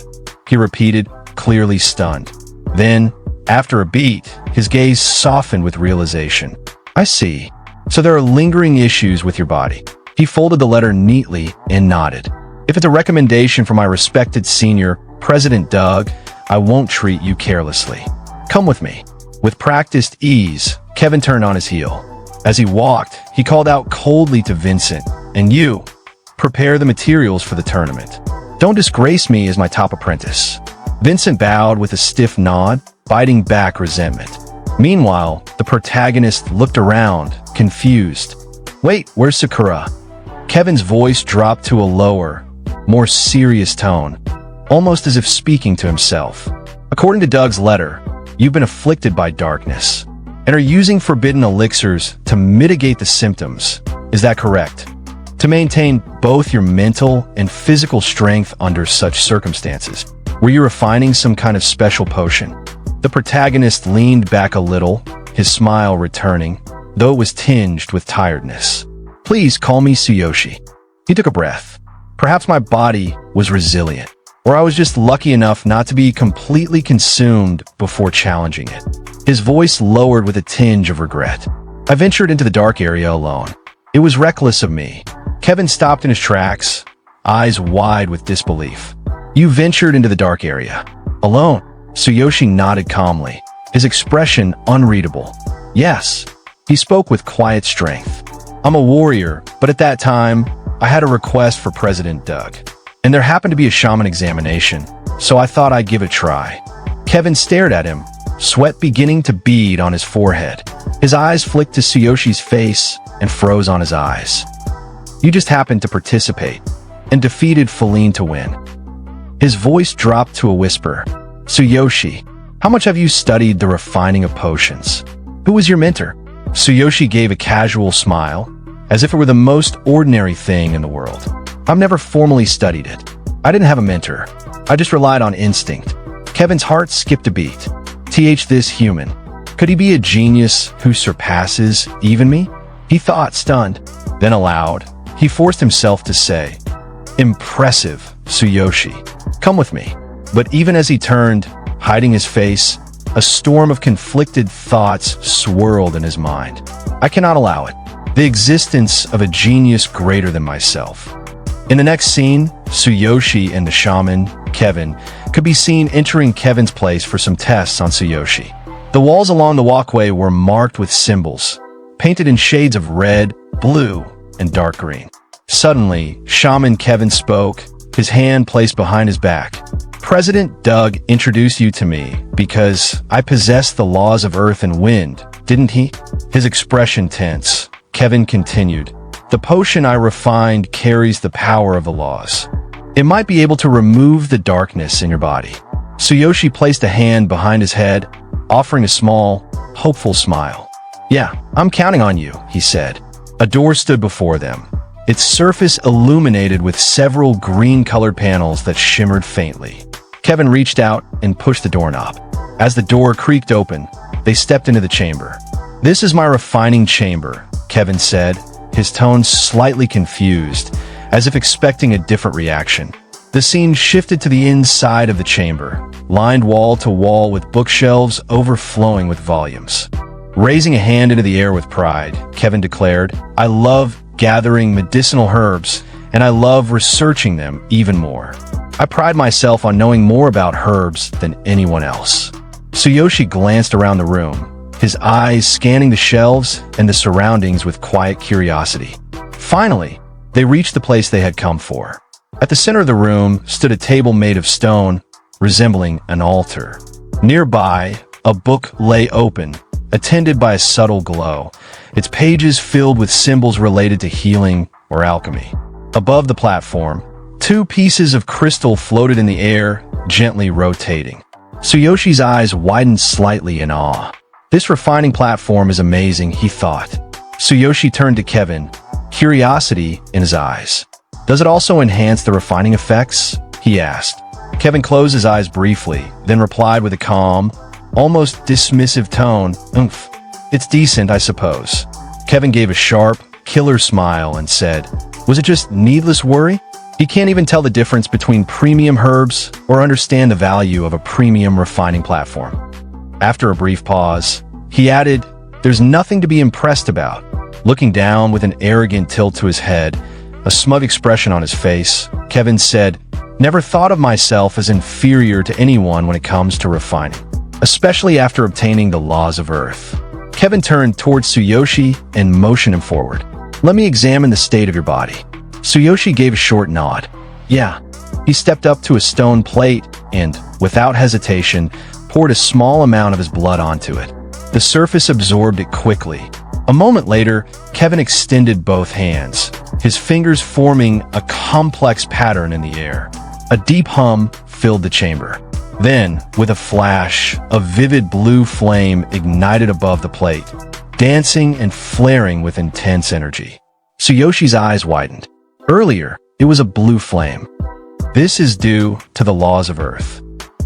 he repeated, clearly stunned. Then, after a beat, his gaze softened with realization. "I see. So there are lingering issues with your body." He folded the letter neatly and nodded. "If it's a recommendation from my respected senior, President Doug, I won't treat you carelessly. Come with me." With practiced ease, Kevin turned on his heel. As he walked, he called out coldly to Vincent, "And you, prepare the materials for the tournament. Don't disgrace me as my top apprentice." Vincent bowed with a stiff nod, biting back resentment. Meanwhile, the protagonist looked around, confused. "Wait, where's Sakura?" Kevin's voice dropped to a lower, more serious tone, almost as if speaking to himself. "According to Doug's letter, you've been afflicted by darkness and are using forbidden elixirs to mitigate the symptoms. Is that correct? To maintain both your mental and physical strength under such circumstances. Were you refining some kind of special potion?" The protagonist leaned back a little, his smile returning, though it was tinged with tiredness. "Please call me Tsuyoshi." He took a breath. Perhaps my body was resilient, or I was just lucky enough not to be completely consumed before challenging it. His voice lowered with a tinge of regret. "I ventured into the dark area alone. It was reckless of me." Kevin stopped in his tracks, eyes wide with disbelief. "You ventured into the dark area? Alone?" Tsuyoshi nodded calmly, his expression unreadable. "Yes." He spoke with quiet strength. "I'm a warrior, but at that time, I had a request for President Doug. And there happened to be a shaman examination, so I thought I'd give it a try." Kevin stared at him, sweat beginning to bead on his forehead. His eyes flicked to Tsuyoshi's face and froze on his eyes. "You just happened to participate and defeated Feline to win." His voice dropped to a whisper. "Tsuyoshi, how much have you studied the refining of potions? Who was your mentor?" Tsuyoshi gave a casual smile, as if it were the most ordinary thing in the world. "I've never formally studied it. I didn't have a mentor. I just relied on instinct." Kevin's heart skipped a beat. This human. Could he be a genius who surpasses even me? He thought, stunned. Then aloud, he forced himself to say, "Impressive, Tsuyoshi. Come with me." But even as he turned, hiding his face, a storm of conflicted thoughts swirled in his mind. "I cannot allow it. The existence of a genius greater than myself." In the next scene, Tsuyoshi and the shaman, Kevin, could be seen entering Kevin's place for some tests on Tsuyoshi. The walls along the walkway were marked with symbols, painted in shades of red, blue, and dark green. Suddenly, Shaman Kevin spoke, his hand placed behind his back. "President Doug introduced you to me because I possess the laws of earth and wind, didn't he?" His expression tense. Kevin continued, "The potion I refined carries the power of the laws. It might be able to remove the darkness in your body." Tsuyoshi placed a hand behind his head, offering a small, hopeful smile. "Yeah, I'm counting on you," he said. A door stood before them. its surface illuminated with several green-colored panels that shimmered faintly. Kevin reached out and pushed the doorknob. As the door creaked open, they stepped into the chamber. "This is my refining chamber," Kevin said, his tone slightly confused, as if expecting a different reaction. The scene shifted to the inside of the chamber, lined wall to wall with bookshelves overflowing with volumes. Raising a hand into the air with pride, Kevin declared, "I love gathering medicinal herbs, and I love researching them even more. I pride myself on knowing more about herbs than anyone else." Tsuyoshi glanced around the room, his eyes scanning the shelves and the surroundings with quiet curiosity. Finally, they reached the place they had come for. At the center of the room stood a table made of stone, resembling an altar. Nearby, a book lay open, attended by a subtle glow, its pages filled with symbols related to healing or alchemy. Above the platform, two pieces of crystal floated in the air, gently rotating. Tsuyoshi's eyes widened slightly in awe. "This refining platform is amazing," he thought. Tsuyoshi turned to Kevin, curiosity in his eyes. "Does it also enhance the refining effects?" he asked. Kevin closed his eyes briefly, then replied with a calm, almost dismissive tone, "Oomph. It's decent, I suppose." Kevin gave a sharp, killer smile and said, "Was it just needless worry? He can't even tell the difference between premium herbs or understand the value of a premium refining platform." After a brief pause, he added, "There's nothing to be impressed about." Looking down with an arrogant tilt to his head, a smug expression on his face, Kevin said, "Never thought of myself as inferior to anyone when it comes to refining, especially after obtaining the laws of Earth." Kevin turned towards Tsuyoshi and motioned him forward. "Let me examine the state of your body." Tsuyoshi gave a short nod. "Yeah." He stepped up to a stone plate and, without hesitation, poured a small amount of his blood onto it. The surface absorbed it quickly. A moment later, Kevin extended both hands, his fingers forming a complex pattern in the air. A deep hum filled the chamber. Then, with a flash, a vivid blue flame ignited above the plate, dancing and flaring with intense energy. Tsuyoshi's eyes widened. Earlier, it was a blue flame. This is due to the laws of Earth.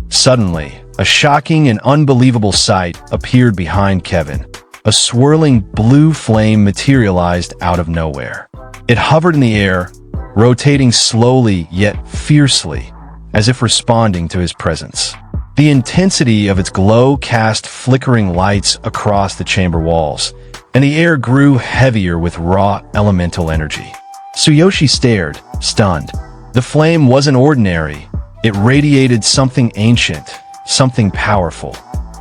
Suddenly, a shocking and unbelievable sight appeared behind Kevin. A swirling blue flame materialized out of nowhere. It hovered in the air, rotating slowly yet fiercely, as if responding to his presence. The intensity of its glow cast flickering lights across the chamber walls, and the air grew heavier with raw elemental energy. Tsuyoshi stared, stunned. The flame wasn't ordinary. It radiated something ancient, something powerful.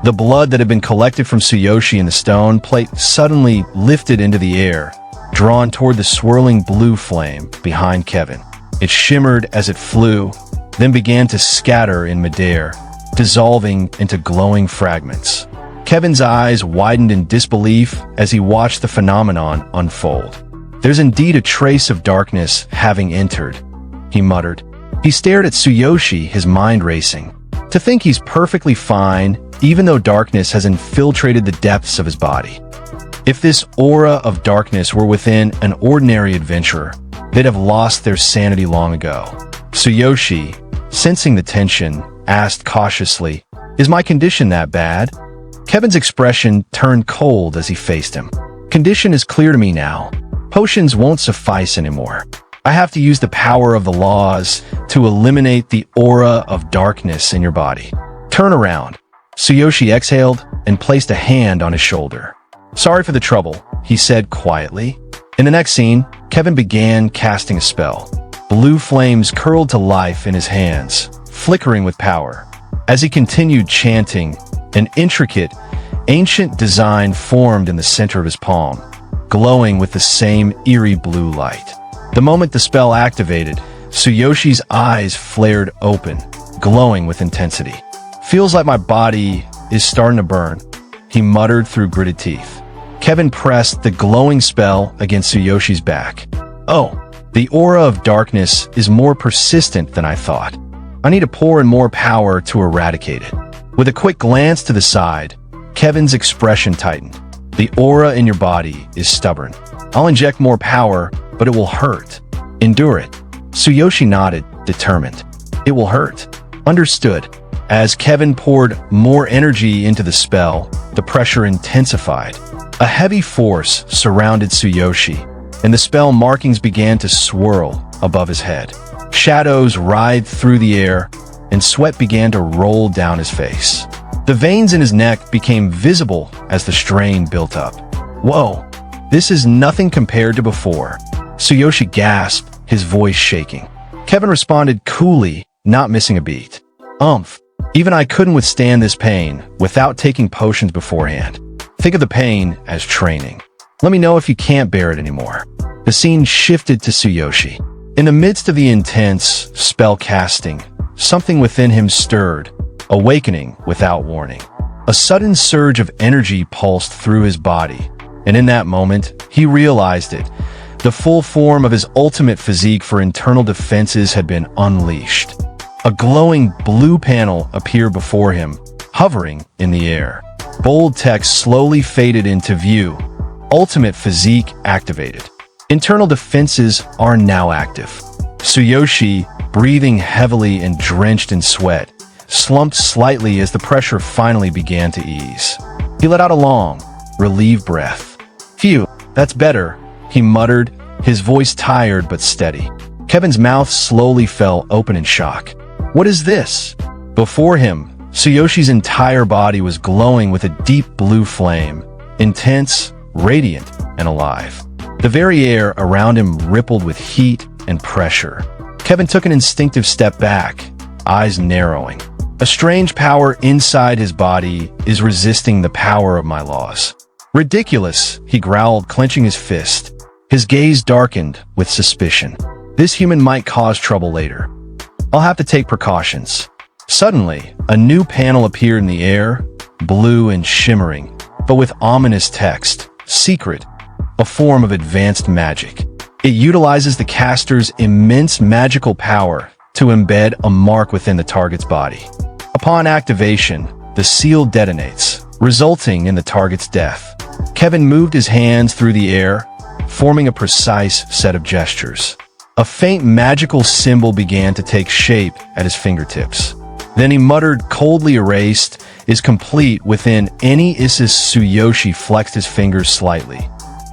The blood that had been collected from Tsuyoshi in the stone plate suddenly lifted into the air, drawn toward the swirling blue flame behind Kevin. It shimmered as it flew, then began to scatter in midair, dissolving into glowing fragments. Kevin's eyes widened in disbelief as he watched the phenomenon unfold. "There's indeed a trace of darkness having entered," he muttered. He stared at Tsuyoshi, his mind racing. To think he's perfectly fine, even though darkness has infiltrated the depths of his body. If this aura of darkness were within an ordinary adventurer, they'd have lost their sanity long ago. Tsuyoshi, sensing the tension, asked cautiously, "Is my condition that bad?" Kevin's expression turned cold as he faced him. "Condition is clear to me now. Potions won't suffice anymore. I have to use the power of the laws to eliminate the aura of darkness in your body. Turn around." Tsuyoshi exhaled and placed a hand on his shoulder. "Sorry for the trouble," he said quietly. In the next scene, Kevin began casting a spell. Blue flames curled to life in his hands, flickering with power. As he continued chanting, an intricate, ancient design formed in the center of his palm, glowing with the same eerie blue light. The moment the spell activated, Tsuyoshi's eyes flared open, glowing with intensity. "Feels like my body is starting to burn," he muttered through gritted teeth. Kevin pressed the glowing spell against Tsuyoshi's back. "Oh, the aura of darkness is more persistent than I thought. I need to pour in more power to eradicate it." With a quick glance to the side, Kevin's expression tightened. "The aura in your body is stubborn. I'll inject more power, but it will hurt. Endure it. Tsuyoshi nodded, determined. It will hurt. Understood. As Kevin poured more energy into the spell, the pressure intensified. A heavy force surrounded Tsuyoshi, and the spell markings began to swirl above his head. Shadows writhed through the air, and sweat began to roll down his face. The veins in his neck became visible as the strain built up. Whoa, this is nothing compared to before. Tsuyoshi gasped, his voice shaking. Kevin responded coolly, not missing a beat. Even I couldn't withstand this pain without taking potions beforehand. Think of the pain as training. Let me know if you can't bear it anymore. The scene shifted to Tsuyoshi. In the midst of the intense spell casting, something within him stirred, awakening without warning. A sudden surge of energy pulsed through his body, and in that moment, he realized it. The full form of his ultimate physique for internal defenses had been unleashed. A glowing blue panel appeared before him, hovering in the air. Bold text slowly faded into view. Ultimate physique activated. Internal defenses are now active. Tsuyoshi, breathing heavily and drenched in sweat, slumped slightly as the pressure finally began to ease. He let out a long, relieved breath. Phew, that's better, he muttered, his voice tired but steady. Kevin's mouth slowly fell open in shock. What is this? Before him, Tsuyoshi's entire body was glowing with a deep blue flame, intense, radiant, and alive. The very air around him rippled with heat and pressure. Kevin took an instinctive step back, eyes narrowing. A strange power inside his body is resisting the power of my laws. Ridiculous, he growled, clenching his fist. His gaze darkened with suspicion. This human might cause trouble later. I'll have to take precautions. Suddenly, a new panel appeared in the air, blue and shimmering, but with ominous text. Secret, a form of advanced magic. It utilizes the caster's immense magical power to embed a mark within the target's body. Upon activation, the seal detonates, resulting in the target's death. Kevin moved his hands through the air, forming a precise set of gestures. A faint magical symbol began to take shape at his fingertips. Then he muttered, coldly erased, is complete within any Isis. Tsuyoshi flexed his fingers slightly,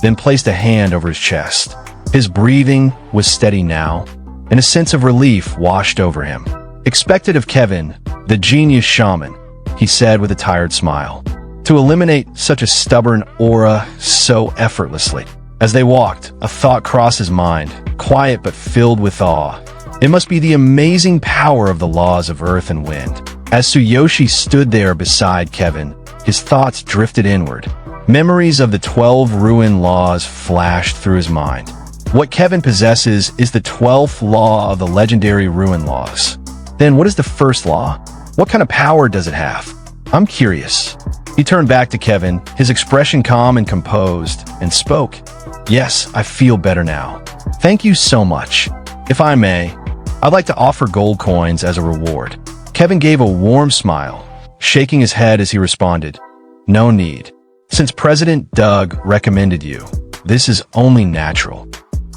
then placed a hand over his chest. His breathing was steady now, and a sense of relief washed over him. Expected of Kevin, the genius shaman, he said with a tired smile, to eliminate such a stubborn aura so effortlessly. As they walked, a thought crossed his mind, quiet but filled with awe. It must be the amazing power of the laws of earth and wind. As Tsuyoshi stood there beside Kevin, his thoughts drifted inward. Memories of the 12 ruin laws flashed through his mind. What Kevin possesses is the 12th law of the legendary ruin laws. Then what is the first law? What kind of power does it have? I'm curious. He turned back to Kevin, his expression calm and composed, and spoke. Yes, I feel better now. Thank you so much. If I may, I'd like to offer gold coins as a reward. Kevin gave a warm smile, shaking his head as he responded, no need. Since President Doug recommended you, this is only natural.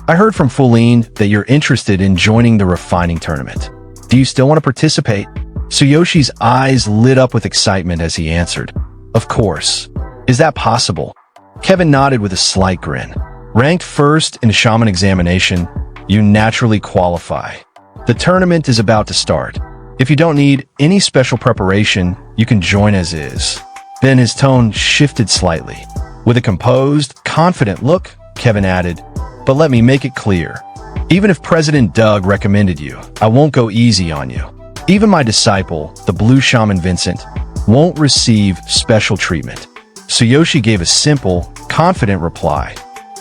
I heard from Fuline that you're interested in joining the refining tournament. Do you still want to participate? Tsuyoshi's eyes lit up with excitement as he answered, of course. Is that possible? Kevin nodded with a slight grin. Ranked first in a shaman examination, you naturally qualify. The tournament is about to start. If you don't need any special preparation, you can join as is. Then his tone shifted slightly. With a composed, confident look, Kevin added, but let me make it clear. Even if President Doug recommended you, I won't go easy on you. Even my disciple, the Blue Shaman Vincent, won't receive special treatment. Tsuyoshi gave a simple, confident reply.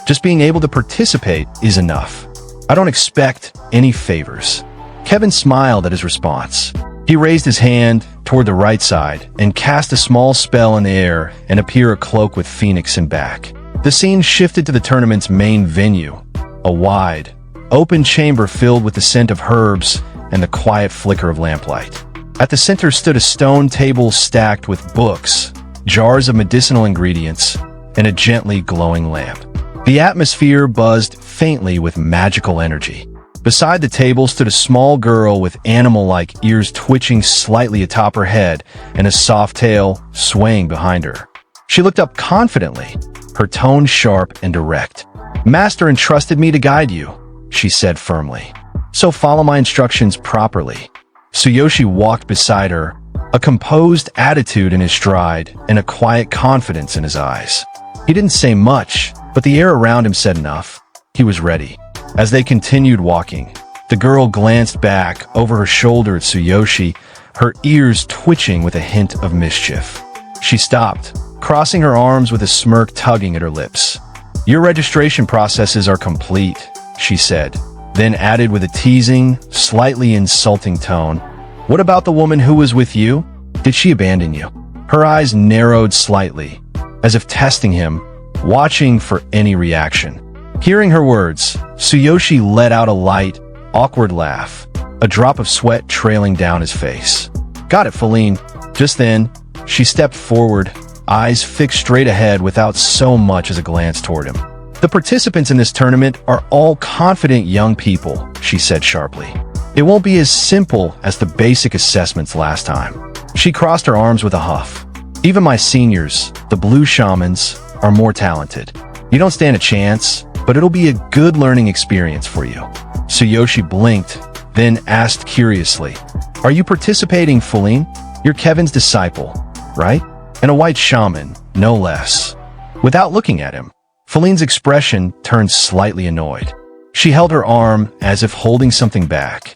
Just being able to participate is enough. I don't expect any favors. Kevin smiled at his response. He raised his hand toward the right side and cast a small spell in the air and appear a cloak with Phoenix in back. The scene shifted to the tournament's main venue, a wide, open chamber filled with the scent of herbs and the quiet flicker of lamplight. At the center stood a stone table stacked with books, jars of medicinal ingredients, and a gently glowing lamp. The atmosphere buzzed faintly with magical energy. Beside the table stood a small girl with animal-like ears twitching slightly atop her head and a soft tail swaying behind her. She looked up confidently, her tone sharp and direct. "Master entrusted me to guide you," she said firmly. "So follow my instructions properly." Tsuyoshi walked beside her, a composed attitude in his stride and a quiet confidence in his eyes. He didn't say much, but the air around him said enough. He was ready. As they continued walking, the girl glanced back over her shoulder at Tsuyoshi, her ears twitching with a hint of mischief. She stopped, crossing her arms with a smirk tugging at her lips. "Your registration processes are complete," she said, then added with a teasing, slightly insulting tone, "What about the woman who was with you? Did she abandon you?" Her eyes narrowed slightly, as if testing him, watching for any reaction. Hearing her words, Tsuyoshi let out a light, awkward laugh, a drop of sweat trailing down his face. "Got it, Feline." Just then, she stepped forward, eyes fixed straight ahead without so much as a glance toward him. "The participants in this tournament are all confident young people," she said sharply. "It won't be as simple as the basic assessments last time." She crossed her arms with a huff. "Even my seniors, the blue shamans, are more talented. You don't stand a chance, but it'll be a good learning experience for you." Tsuyoshi blinked, then asked curiously, "Are you participating, Feline? You're Kevin's disciple, right? And a white shaman, no less." Without looking at him, Feline's expression turned slightly annoyed. She held her arm as if holding something back.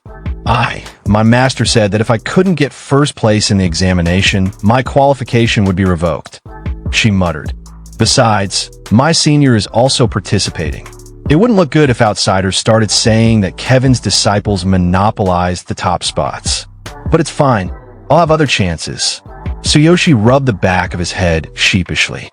My master said that if I couldn't get first place in the examination, my qualification would be revoked," she muttered. "Besides, my senior is also participating. It wouldn't look good if outsiders started saying that Kevin's disciples monopolized the top spots. But it's fine. I'll have other chances." Tsuyoshi rubbed the back of his head sheepishly.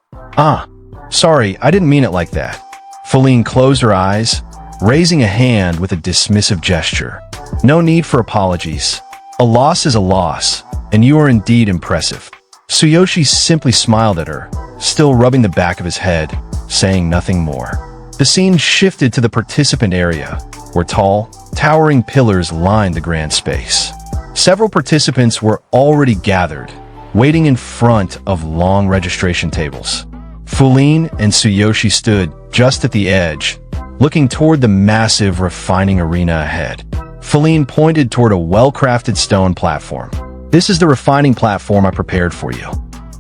Sorry, I didn't mean it like that." Feline closed her eyes, raising a hand with a dismissive gesture. "No need for apologies. A loss is a loss, and you are indeed impressive." Tsuyoshi simply smiled at her, still rubbing the back of his head, saying nothing more. The scene shifted to the participant area, where tall, towering pillars lined the grand space. Several participants were already gathered, waiting in front of long registration tables. Feline and Tsuyoshi stood just at the edge, looking toward the massive refining arena ahead. Feline pointed toward a well-crafted stone platform. "This is the refining platform I prepared for you.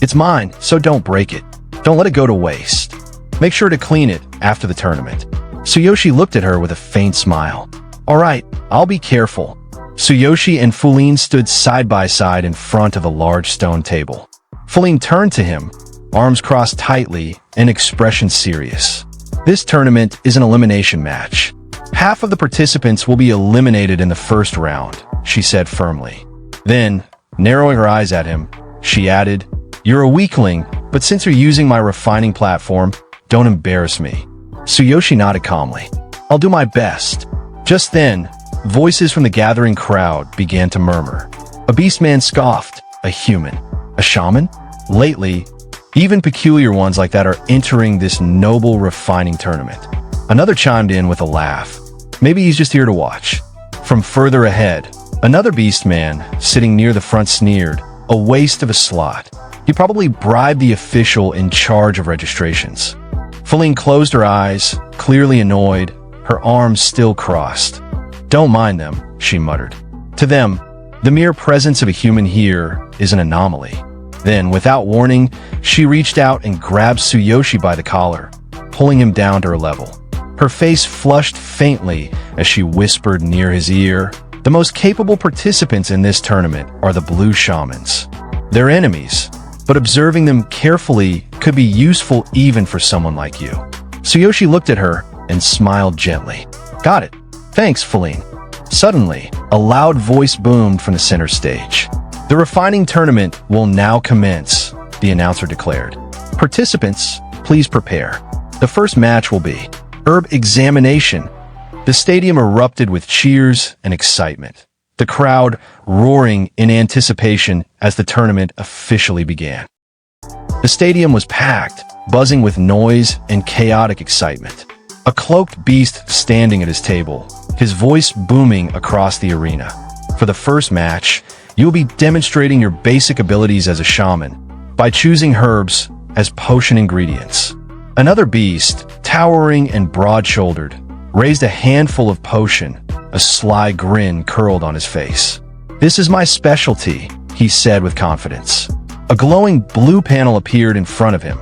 It's mine, so don't break it. Don't let it go to waste. Make sure to clean it after the tournament." Tsuyoshi looked at her with a faint smile. "All right, I'll be careful." Tsuyoshi and Feline stood side by side in front of a large stone table. Feline turned to him, arms crossed tightly, and expression serious. "This tournament is an elimination match. Half of the participants will be eliminated in the first round," she said firmly. Then, narrowing her eyes at him, she added, "You're a weakling, but since you're using my refining platform, don't embarrass me." Tsuyoshi nodded calmly. "I'll do my best." Just then, voices from the gathering crowd began to murmur. A beastman scoffed. A human? A shaman? Lately, even peculiar ones like that are entering this noble refining tournament. Another chimed in with a laugh. Maybe he's just here to watch. From further ahead, another beastman, sitting near the front, sneered, "A waste of a slot. He probably bribed the official in charge of registrations." Feline closed her eyes, clearly annoyed, her arms still crossed. "Don't mind them," she muttered. "To them, the mere presence of a human here is an anomaly." Then, without warning, she reached out and grabbed Tsuyoshi by the collar, pulling him down to her level. Her face flushed faintly as she whispered near his ear, "The most capable participants in this tournament are the blue shamans. They're enemies, but observing them carefully could be useful even for someone like you." Tsuyoshi looked at her and smiled gently. "Got it. Thanks, Feline." Suddenly, a loud voice boomed from the center stage. "The refining tournament will now commence," the announcer declared. "Participants, please prepare. The first match will be herb examination." The stadium erupted with cheers and excitement, the crowd roaring in anticipation as the tournament officially began. The stadium was packed, buzzing with noise and chaotic excitement. A cloaked beast standing at his table, his voice booming across the arena. For the first match, you'll be demonstrating your basic abilities as a shaman by choosing herbs as potion ingredients. Another beast, towering and broad-shouldered, raised a handful of potion, a sly grin curled on his face. "This is my specialty," he said with confidence. A glowing blue panel appeared in front of him.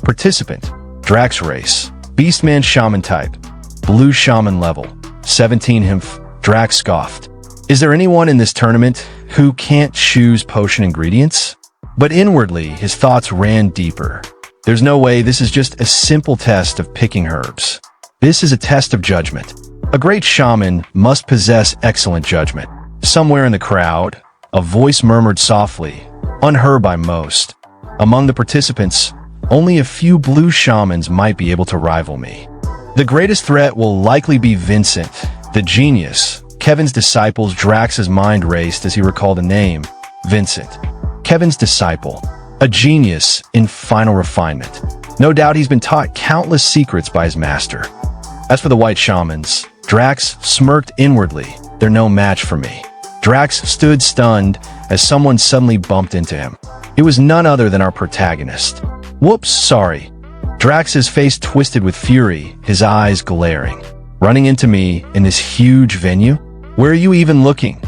Participant, Drax race, beastman shaman type, blue shaman level, 17 Himph. Drax scoffed. "Is there anyone in this tournament who can't choose potion ingredients?" But inwardly, his thoughts ran deeper. There's no way this is just a simple test of picking herbs. This is a test of judgment. A great shaman must possess excellent judgment. Somewhere in the crowd, a voice murmured softly, unheard by most. Among the participants, only a few blue shamans might be able to rival me. The greatest threat will likely be Vincent, the genius. Kevin's disciple's Drax's mind raced as he recalled the name, Vincent. Kevin's disciple, a genius in final refinement. No doubt he's been taught countless secrets by his master. As for the white shamans, Drax smirked inwardly. "They're no match for me." Drax stood stunned as someone suddenly bumped into him. It was none other than our protagonist. "Whoops, sorry." Drax's face twisted with fury, his eyes glaring. "Running into me in this huge venue? Where are you even looking?"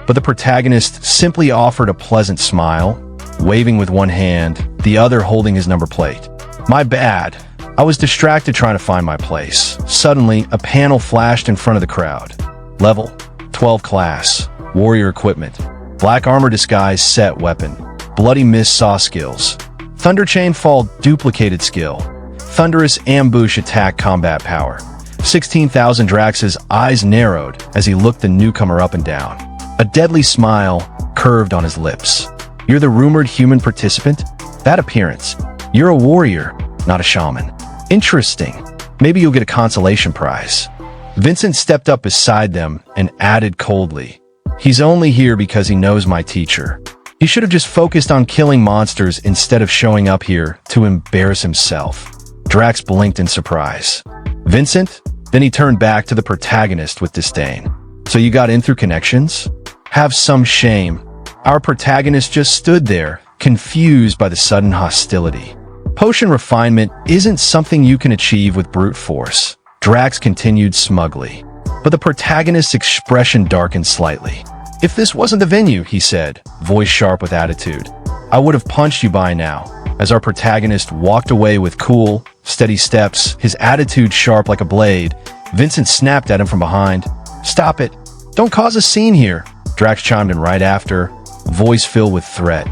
But the protagonist simply offered a pleasant smile, waving with one hand, the other holding his number plate. "My bad. I was distracted trying to find my place." Suddenly, a panel flashed in front of the crowd. Level 12 class, warrior equipment, black armor disguise set weapon, bloody mist saw skills, thunder chain fall duplicated skill, thunderous ambush attack combat power. 16,000. Drax's eyes narrowed as he looked the newcomer up and down. A deadly smile curved on his lips. "You're the rumored human participant? That appearance. You're a warrior, not a shaman. Interesting. Maybe you'll get a consolation prize." Vincent stepped up beside them and added coldly, "He's only here because he knows my teacher. He should have just focused on killing monsters instead of showing up here to embarrass himself." Drax blinked in surprise. "Vincent?" Then he turned back to the protagonist with disdain. "So you got in through connections? Have some shame." Our protagonist just stood there, confused by the sudden hostility. "Potion refinement isn't something you can achieve with brute force," Drax continued smugly. But the protagonist's expression darkened slightly. "If this wasn't the venue," he said, voice sharp with attitude, "I would have punched you by now." As our protagonist walked away with cool, steady steps, his attitude sharp like a blade, Vincent snapped at him from behind. "Stop it. Don't cause a scene here." Drax chimed in right after, voice filled with threat.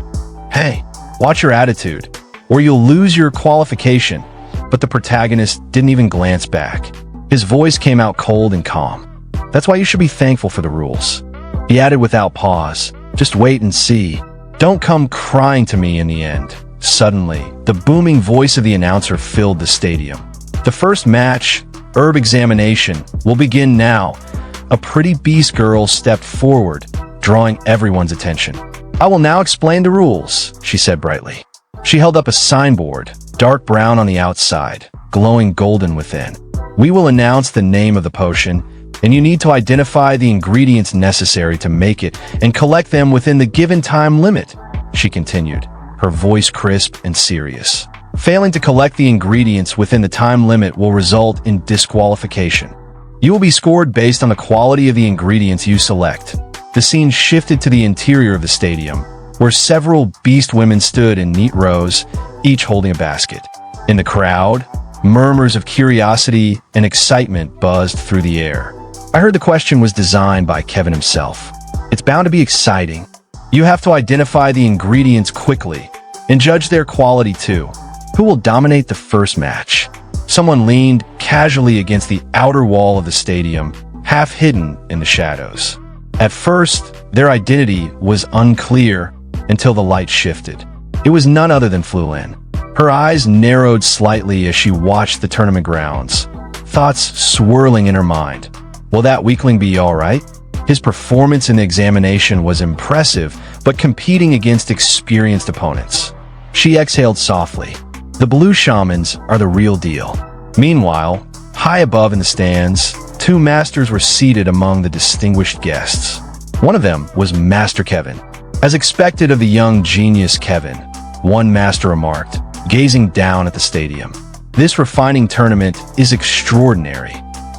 "Hey, watch your attitude, or you'll lose your qualification." But the protagonist didn't even glance back. His voice came out cold and calm. "That's why you should be thankful for the rules." He added without pause, "Just wait and see. Don't come crying to me in the end." Suddenly, the booming voice of the announcer filled the stadium. "The first match, herb examination, will begin now." A pretty beast girl stepped forward, drawing everyone's attention. "I will now explain the rules," she said brightly. She held up a signboard, dark brown on the outside, glowing golden within. "We will announce the name of the potion, and you need to identify the ingredients necessary to make it and collect them within the given time limit," she continued, her voice crisp and serious. "Failing to collect the ingredients within the time limit will result in disqualification. You will be scored based on the quality of the ingredients you select." The scene shifted to the interior of the stadium, where several beast women stood in neat rows, each holding a basket. In the crowd, murmurs of curiosity and excitement buzzed through the air. I heard the question was designed by Kevin himself. It's bound to be exciting. You have to identify the ingredients quickly and judge their quality too. Who will dominate the first match? Someone leaned casually against the outer wall of the stadium, half hidden in the shadows. At first, their identity was unclear until the light shifted. It was none other than Flulin. Her eyes narrowed slightly as she watched the tournament grounds, thoughts swirling in her mind. Will that weakling be all right? His performance in the examination was impressive, but competing against experienced opponents. She exhaled softly. The blue shamans are the real deal. Meanwhile, high above in the stands, two masters were seated among the distinguished guests. One of them was Master Kevin. As expected of the young genius Kevin, one master remarked, gazing down at the stadium. This refining tournament is extraordinary.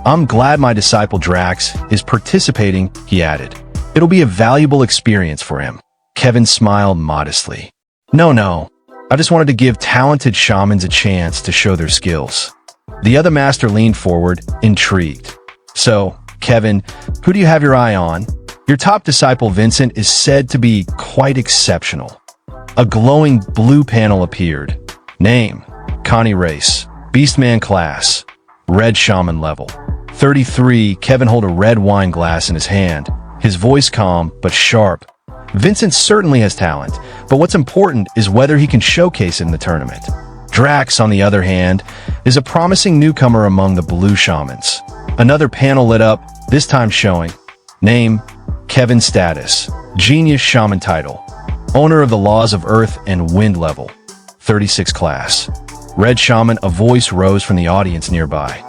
I'm glad my disciple Drax is participating, he added. It'll be a valuable experience for him. Kevin smiled modestly. No. I just wanted to give talented shamans a chance to show their skills. The other master leaned forward, intrigued. So, Kevin, who do you have your eye on? Your top disciple Vincent is said to be quite exceptional. A glowing blue panel appeared. Name, Connie Race, Beastman class, red shaman level. 33, Kevin held a red wine glass in his hand, his voice calm but sharp. Vincent certainly has talent, but what's important is whether he can showcase it in the tournament. Drax, on the other hand, is a promising newcomer among the blue shamans. Another panel lit up, this time showing. Name, Kevin status, genius shaman title, owner of the laws of earth and wind level. 36 class. Red shaman, a voice rose from the audience nearby.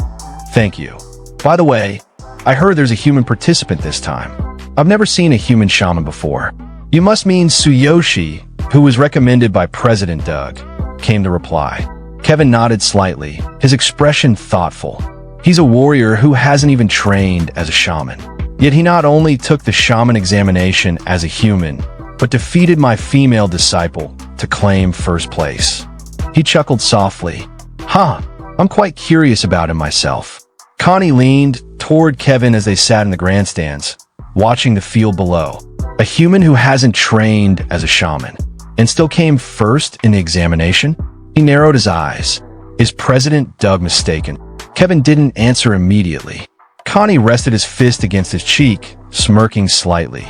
Thank you. By the way, I heard there's a human participant this time. I've never seen a human shaman before. You must mean Tsuyoshi, who was recommended by President Doug, came the reply. Kevin nodded slightly, his expression thoughtful. He's a warrior who hasn't even trained as a shaman. Yet he not only took the shaman examination as a human, but defeated my female disciple to claim first place. He chuckled softly. I'm quite curious about him myself. Connie leaned toward Kevin as they sat in the grandstands, watching the field below. A human who hasn't trained as a shaman and still came first in the examination? He narrowed his eyes. Is President Doug mistaken? Kevin didn't answer immediately. Connie rested his fist against his cheek, smirking slightly.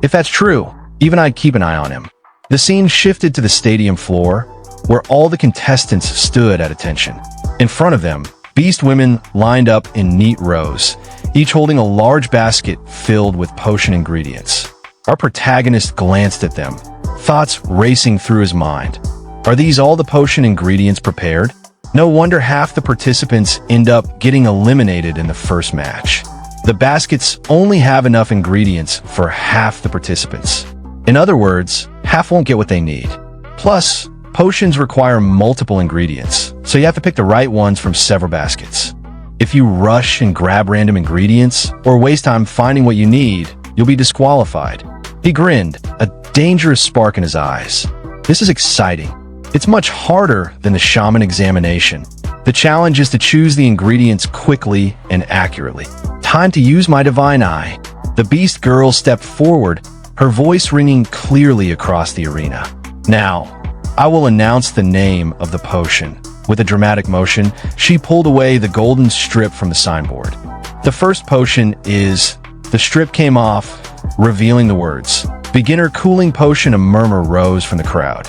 If that's true, even I'd keep an eye on him. The scene shifted to the stadium floor, where all the contestants stood at attention. In front of them, beast women lined up in neat rows, each holding a large basket filled with potion ingredients. Our protagonist glanced at them, thoughts racing through his mind. Are these all the potion ingredients prepared? No wonder half the participants end up getting eliminated in the first match. The baskets only have enough ingredients for half the participants. In other words, half won't get what they need. Plus, potions require multiple ingredients, so you have to pick the right ones from several baskets. If you rush and grab random ingredients, or waste time finding what you need, you'll be disqualified. He grinned, a dangerous spark in his eyes. This is exciting. It's much harder than the shaman examination. The challenge is to choose the ingredients quickly and accurately. Time to use my divine eye. The beast girl stepped forward, her voice ringing clearly across the arena. Now, I will announce the name of the potion. With a dramatic motion, she pulled away the golden strip from the signboard. The first potion is... The strip came off, revealing the words. Beginner cooling potion. A murmur rose from the crowd.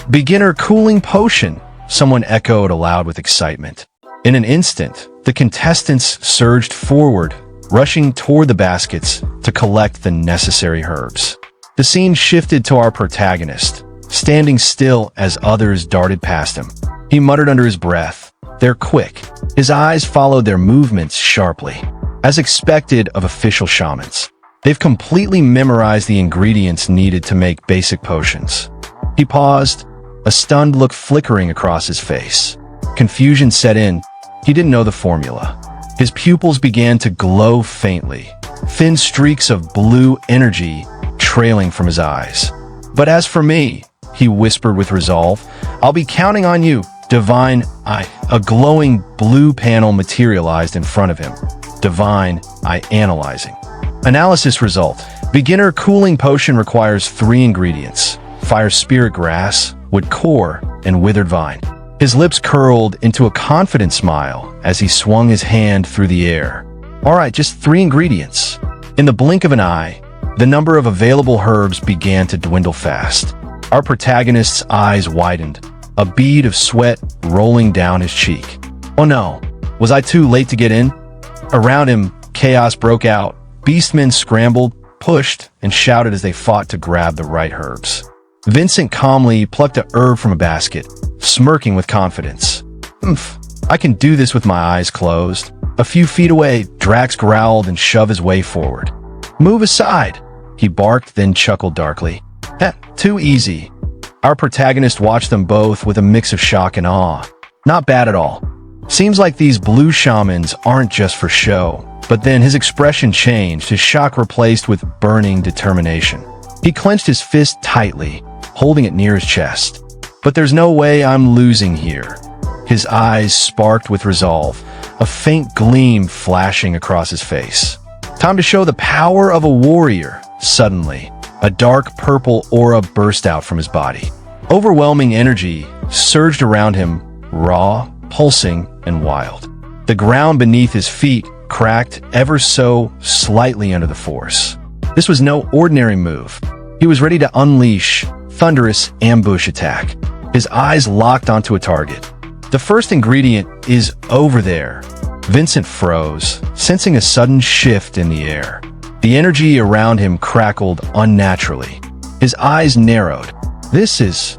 Beginner cooling potion, someone echoed aloud with excitement. In an instant, the contestants surged forward, rushing toward the baskets to collect the necessary herbs. The scene shifted to our protagonist, standing still as others darted past him. He muttered under his breath, "They're quick." His eyes followed their movements sharply. As expected of official shamans, they've completely memorized the ingredients needed to make basic potions. He paused, a stunned look flickering across his face. Confusion set in. He didn't know the formula. His pupils began to glow faintly, thin streaks of blue energy trailing from his eyes. "But as for me," he whispered with resolve, "I'll be counting on you, divine eye." A glowing blue panel materialized in front of him. Divine eye analyzing. Analysis result. Beginner cooling potion requires 3 ingredients: fire spirit grass, wood core, and withered vine. His lips curled into a confident smile as he swung his hand through the air. All right, just 3 ingredients. In the blink of an eye, the number of available herbs began to dwindle fast. Our protagonist's eyes widened, a bead of sweat rolling down his cheek. Oh no, was I too late to get in? Around him, chaos broke out. Beastmen scrambled, pushed, and shouted as they fought to grab the right herbs. Vincent calmly plucked a herb from a basket, smirking with confidence. "Oomph, I can do this with my eyes closed." A few feet away, Drax growled and shoved his way forward. "Move aside," he barked, then chuckled darkly. Too easy." Our protagonist watched them both with a mix of shock and awe. Not bad at all. Seems like these blue shamans aren't just for show. But then his expression changed, his shock replaced with burning determination. He clenched his fist tightly, holding it near his chest. "But there's no way I'm losing here." His eyes sparked with resolve, a faint gleam flashing across his face. Time to show the power of a warrior. Suddenly, a dark purple aura burst out from his body. Overwhelming energy surged around him, raw, pulsing, and wild. The ground beneath his feet cracked ever so slightly under the force. This was no ordinary move. He was ready to unleash thunderous ambush attack. His eyes locked onto a target. The first ingredient is over there. Vincent froze, sensing a sudden shift in the air. The energy around him crackled unnaturally. His eyes narrowed. This is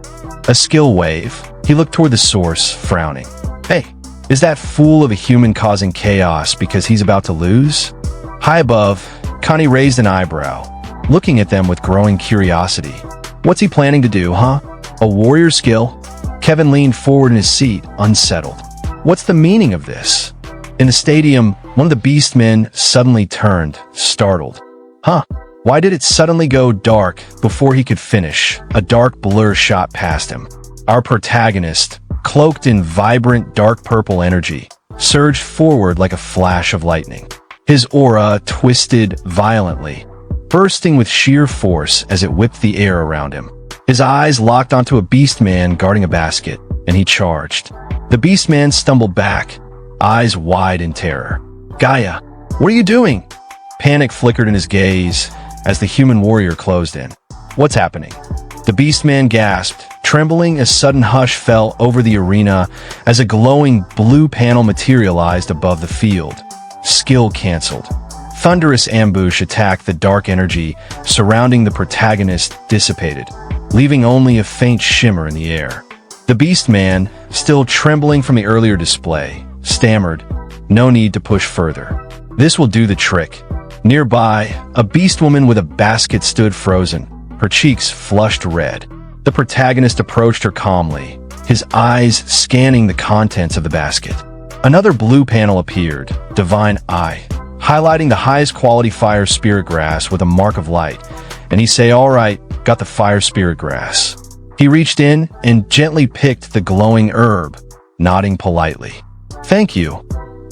a skill wave. He looked toward the source, frowning. "Hey, is that fool of a human causing chaos because he's about to lose?" High above, Connie raised an eyebrow, looking at them with growing curiosity. "What's he planning to do, huh? A warrior skill?" Kevin leaned forward in his seat, unsettled. "What's the meaning of this?" In the stadium, one of the beastmen suddenly turned, startled. "Huh? Why did it suddenly go dark before he could finish?" A dark blur shot past him. Our protagonist, cloaked in vibrant dark purple energy, surged forward like a flash of lightning. His aura twisted violently, bursting with sheer force as it whipped the air around him. His eyes locked onto a beastman guarding a basket, and he charged. The beastman stumbled back, eyes wide in terror. "Gaia, what are you doing?" Panic flickered in his gaze as the human warrior closed in. "What's happening?" The beastman gasped, trembling as sudden hush fell over the arena as a glowing blue panel materialized above the field. Skill canceled. Thunderous ambush attacked. The dark energy surrounding the protagonist dissipated, leaving only a faint shimmer in the air. The beastman, still trembling from the earlier display, stammered, "No need to push further. This will do the trick." Nearby, a beastwoman with a basket stood frozen, her cheeks flushed red. The protagonist approached her calmly, his eyes scanning the contents of the basket. Another blue panel appeared, Divine Eye, highlighting the highest quality fire spirit grass with a mark of light, and he say, "All right, got the fire spirit grass." He reached in and gently picked the glowing herb, nodding politely. "Thank you,"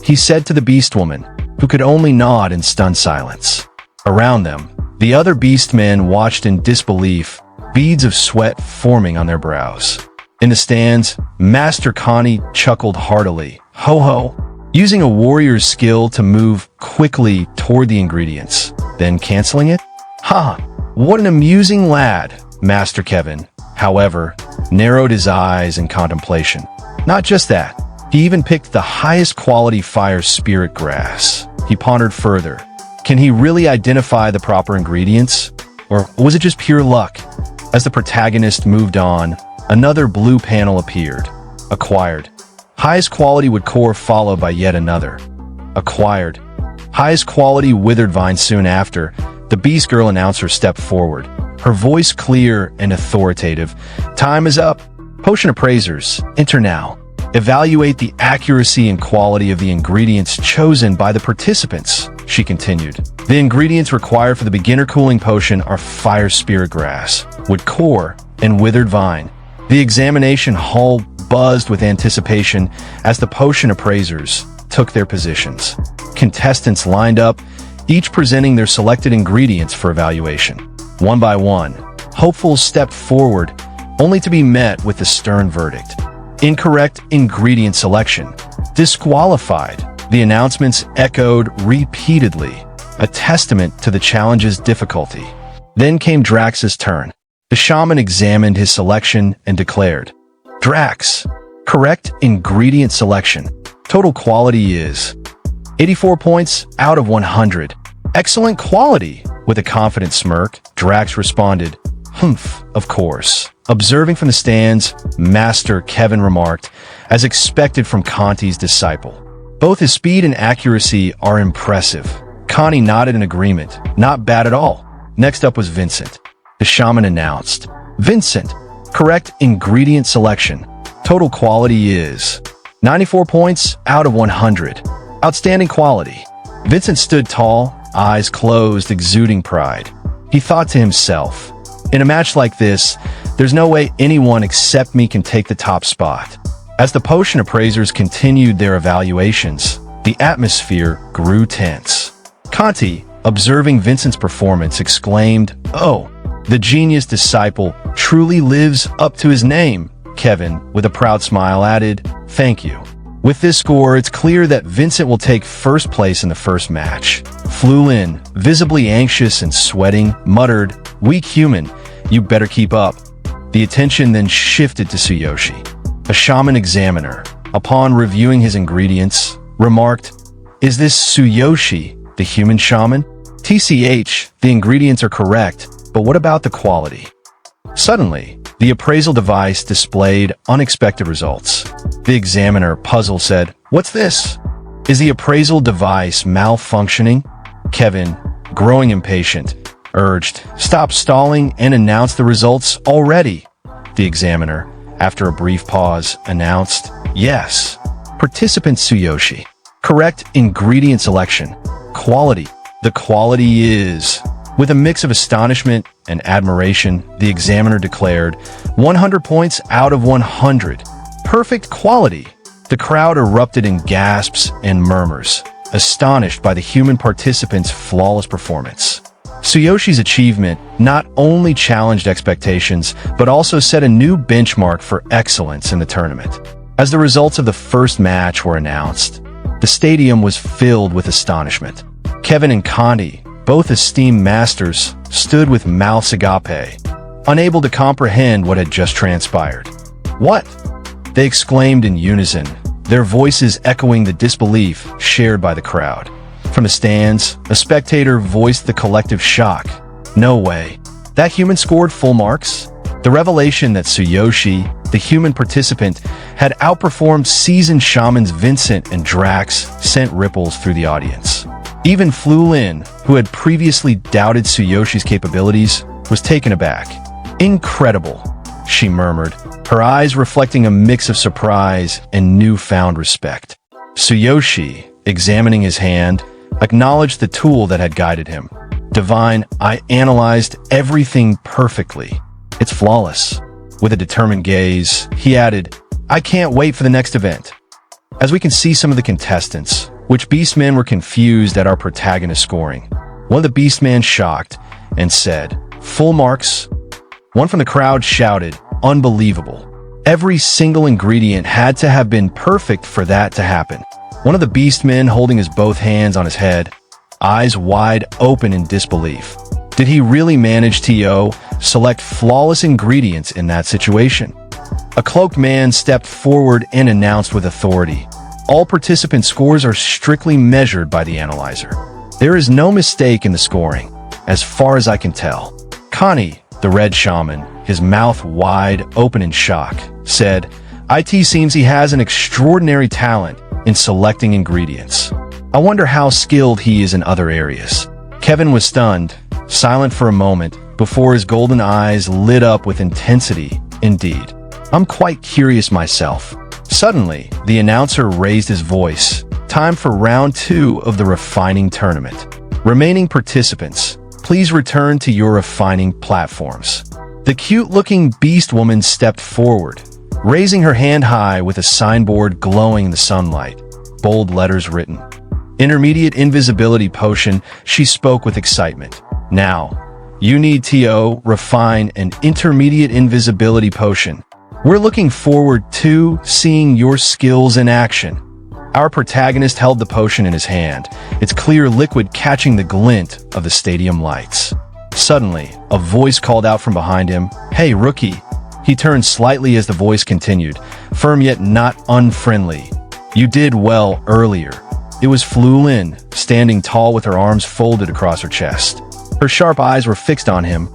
he said to the beastwoman, who could only nod in stunned silence. Around them, the other beastmen watched in disbelief, beads of sweat forming on their brows. In the stands, Master Connie chuckled heartily. "Ho ho!" Using a warrior's skill to move quickly toward the ingredients, then canceling it? "Ha! What an amusing lad!" Master Kevin, however, narrowed his eyes in contemplation. Not just that, he even picked the highest quality fire spirit grass. He pondered further. Can he really identify the proper ingredients? Or was it just pure luck? As the protagonist moved on, another blue panel appeared. Acquired. Highest quality wood core followed by yet another. Acquired. Highest quality withered vine soon after. The Beast Girl announcer stepped forward, her voice clear and authoritative. "Time is up. Potion appraisers, enter now. Evaluate the accuracy and quality of the ingredients chosen by the participants," she continued. "The ingredients required for the beginner cooling potion are fire spirit grass, wood core, and withered vine." The examination hall buzzed with anticipation as the potion appraisers took their positions. Contestants lined up, each presenting their selected ingredients for evaluation. One by one, hopefuls stepped forward, only to be met with the stern verdict. Incorrect ingredient selection. Disqualified. The announcements echoed repeatedly, a testament to the challenge's difficulty. Then came Drax's turn. The shaman examined his selection and declared, "Drax, correct ingredient selection. Total quality is 84 points out of 100. Excellent quality." With a confident smirk, Drax responded, Humph, of course. Observing from the stands, Master Kevin remarked, as expected from Conti's disciple. Both his speed and accuracy are impressive. Conti nodded in agreement. Not bad at all. Next up was Vincent. The shaman announced. Vincent, correct ingredient selection. Total quality is 94 points out of 100. Outstanding quality. Vincent stood tall, eyes closed, exuding pride. He thought to himself, in a match like this, there's no way anyone except me can take the top spot. As the potion appraisers continued their evaluations, the atmosphere grew tense. Conti, observing Vincent's performance, exclaimed, "Oh, the genius disciple truly lives up to his name." Kevin, with a proud smile, added, "Thank you." With this score, it's clear that Vincent will take first place in the first match. Flulin, visibly anxious and sweating, muttered, "Weak human, you better keep up." The attention then shifted to Tsuyoshi. A shaman examiner, upon reviewing his ingredients, remarked, "Is this Tsuyoshi, the human shaman? TCH, the ingredients are correct, but what about the quality?" Suddenly, the appraisal device displayed unexpected results. The examiner, puzzled, said, "What's this? Is the appraisal device malfunctioning?" Kevin, growing impatient, urged, "Stop stalling and announce the results already." The examiner, after a brief pause, announced, "Yes. Participant Tsuyoshi. Correct ingredient selection. Quality. The quality is..." With a mix of astonishment and admiration, the examiner declared, 100 points out of 100. Perfect quality. The crowd erupted in gasps and murmurs, astonished by the human participants' flawless performance. Tsuyoshi's achievement not only challenged expectations, but also set a new benchmark for excellence in the tournament. As the results of the first match were announced, the stadium was filled with astonishment. Kevin and Conti, both esteemed masters, stood with mouths agape, unable to comprehend what had just transpired. "What?" they exclaimed in unison, their voices echoing the disbelief shared by the crowd. From the stands, a spectator voiced the collective shock. "No way. That human scored full marks?" The revelation that Tsuyoshi, the human participant, had outperformed seasoned shamans Vincent and Drax sent ripples through the audience. Even Flulin, who had previously doubted Tsuyoshi's capabilities, was taken aback. "Incredible," she murmured, her eyes reflecting a mix of surprise and newfound respect. Tsuyoshi, examining his hand, acknowledged the tool that had guided him. "Divine, I analyzed everything perfectly. It's flawless." With a determined gaze, he added, "I can't wait for the next event." As we can see, some of the contestants, which beastmen, were confused at our protagonist scoring. One of the beastmen shocked and said, "Full marks." One from the crowd shouted, "Unbelievable. Every single ingredient had to have been perfect for that to happen." One of the beastmen, holding his both hands on his head, eyes wide open in disbelief. Did he really manage to select flawless ingredients in that situation? A cloaked man stepped forward and announced with authority, "All participant scores are strictly measured by the analyzer. There is no mistake in the scoring, as far as I can tell." Conti, the red shaman, his mouth wide open in shock, said, "It seems he has an extraordinary talent in selecting ingredients. I wonder how skilled he is in other areas." Kevin was stunned, silent for a moment, before his golden eyes lit up with intensity. "Indeed. I'm quite curious myself." Suddenly, the announcer raised his voice. "Time for round 2 of the refining tournament. Remaining participants, please return to your refining platforms." The cute-looking beast woman stepped forward, raising her hand high with a signboard glowing in the sunlight. Bold letters written. "Intermediate invisibility potion," she spoke with excitement. "Now, you need to refine an intermediate invisibility potion. We're looking forward to seeing your skills in action." Our protagonist held the potion in his hand, its clear liquid catching the glint of the stadium lights. Suddenly, a voice called out from behind him, "Hey, rookie." He turned slightly as the voice continued, firm yet not unfriendly. "You did well earlier." It was Flulin, standing tall with her arms folded across her chest. Her sharp eyes were fixed on him.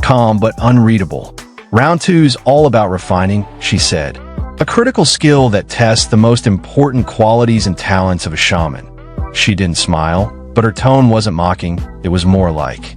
calm but unreadable. Round 2's all about refining, she said. A critical skill that tests the most important qualities and talents of a shaman. She didn't smile, but her tone wasn't mocking, it was more like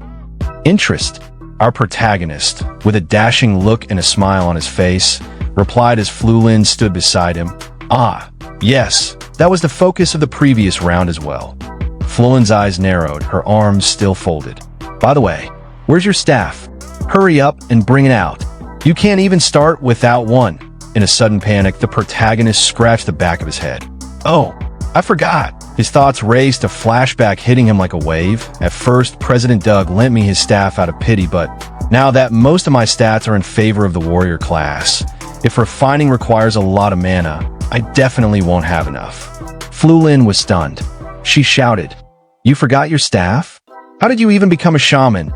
interest. Our protagonist, with a dashing look and a smile on his face, replied as Flulin stood beside him. Ah, yes, that was the focus of the previous round as well. Flulin's eyes narrowed, her arms still folded. By the way, where's your staff? Hurry up and bring it out. You can't even start without one. In a sudden panic, the protagonist scratched the back of his head. Oh, I forgot. His thoughts raced, a flashback hitting him like a wave. At first, President Doug lent me his staff out of pity, but now that most of my stats are in favor of the warrior class, if refining requires a lot of mana, I definitely won't have enough. Flulin was stunned. She shouted, "You forgot your staff? How did you even become a shaman?"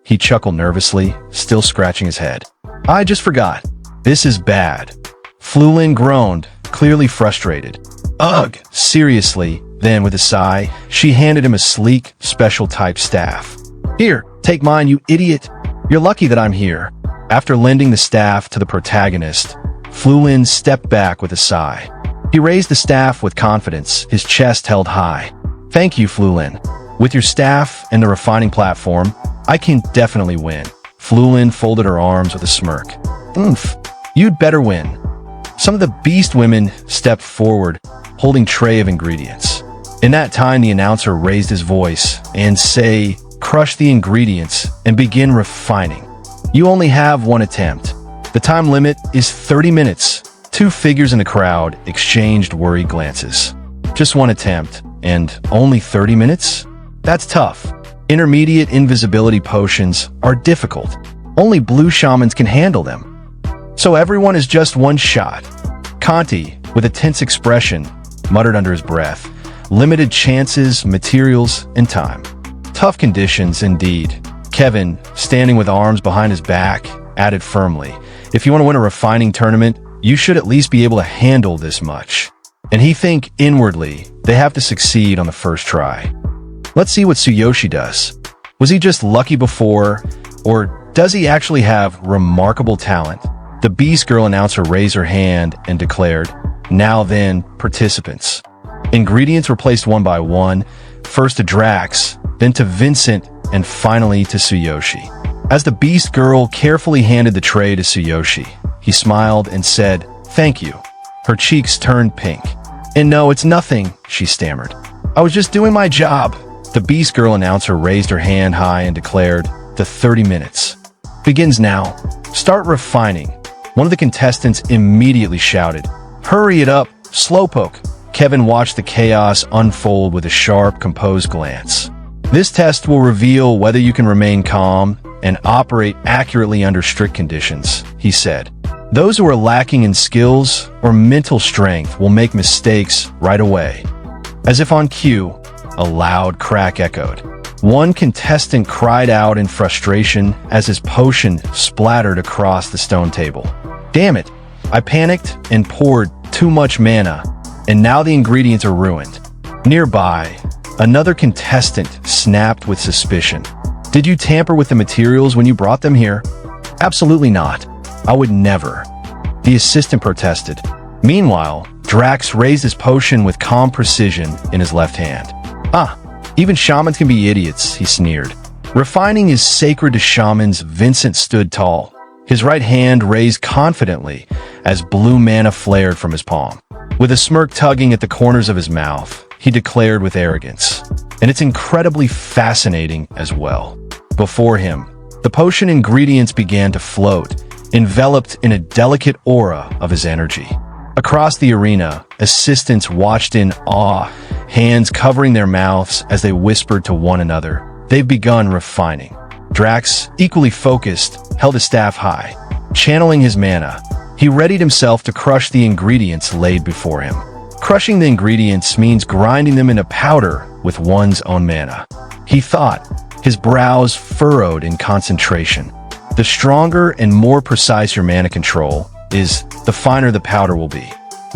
He chuckled nervously, still scratching his head. "I just forgot. This is bad." Flulin groaned, clearly frustrated. "Ugh, seriously." Then, with a sigh, she handed him a sleek, special-type staff. "Here, take mine, you idiot. You're lucky that I'm here." After lending the staff to the protagonist, Flulin stepped back with a sigh. He raised the staff with confidence, his chest held high. "Thank you, Flulin. With your staff and the refining platform, I can definitely win." Flulin folded her arms with a smirk. "Oomph, you'd better win." Some of the beast women stepped forward, holding tray of ingredients. In that time, the announcer raised his voice and say, "Crush the ingredients and begin refining. You only have one attempt. The time limit is 30 minutes. Two figures in the crowd exchanged worried glances. Just one attempt, and only 30 minutes? That's tough. Intermediate invisibility potions are difficult. Only blue shamans can handle them. So everyone is just one shot." Conti, with a tense expression, muttered under his breath, "Limited chances, materials, and time." Tough conditions, indeed. Kevin, standing with arms behind his back, added firmly, "If you want to win a refining tournament, you should at least be able to handle this much." And he think inwardly, they have to succeed on the first try. Let's see what Tsuyoshi does. Was he just lucky before, or does he actually have remarkable talent? The Beast Girl announcer raised her hand and declared, "Now then, participants." Ingredients were placed one by one, first to Drax, then to Vincent, and finally to Tsuyoshi. As the Beast Girl carefully handed the tray to Tsuyoshi, he smiled and said, "Thank you." Her cheeks turned pink. "And no, it's nothing," she stammered. "I was just doing my job." The Beast Girl announcer raised her hand high and declared, "The 30 minutes begins now. Start refining." One of the contestants immediately shouted, "Hurry it up, Slowpoke." Kevin watched the chaos unfold with a sharp, composed glance. "This test will reveal whether you can remain calm and operate accurately under strict conditions," he said. "Those who are lacking in skills or mental strength will make mistakes right away." As if on cue, a loud crack echoed. One contestant cried out in frustration as his potion splattered across the stone table. "Damn it, I panicked and poured too much mana, and now the ingredients are ruined." Nearby, another contestant snapped with suspicion. "Did you tamper with the materials when you brought them here?" "Absolutely not. I would never." The assistant protested. Meanwhile, Drax raised his potion with calm precision in his left hand. "Ah, even shamans can be idiots," he sneered. "Refining is sacred to shamans." Vincent stood tall, his right hand raised confidently as blue mana flared from his palm. With a smirk tugging at the corners of his mouth, he declared with arrogance, "And it's incredibly fascinating as well." Before him, the potion ingredients began to float, enveloped in a delicate aura of his energy. Across the arena, assistants watched in awe, hands covering their mouths as they whispered to one another, "They've begun refining." Drax, equally focused, held his staff high. Channeling his mana, he readied himself to crush the ingredients laid before him. Crushing the ingredients means grinding them into powder with one's own mana. He thought, his brows furrowed in concentration. The stronger and more precise your mana control is, the finer the powder will be.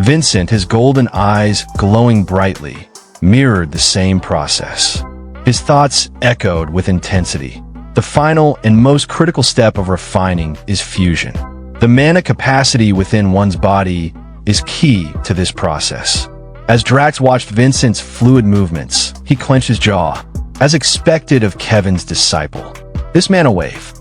Vincent, his golden eyes glowing brightly, mirrored the same process. His thoughts echoed with intensity. The final and most critical step of refining is fusion. The mana capacity within one's body is key to this process. As Drax watched Vincent's fluid movements, he clenched his jaw. As expected of Kevin's disciple, this mana wave,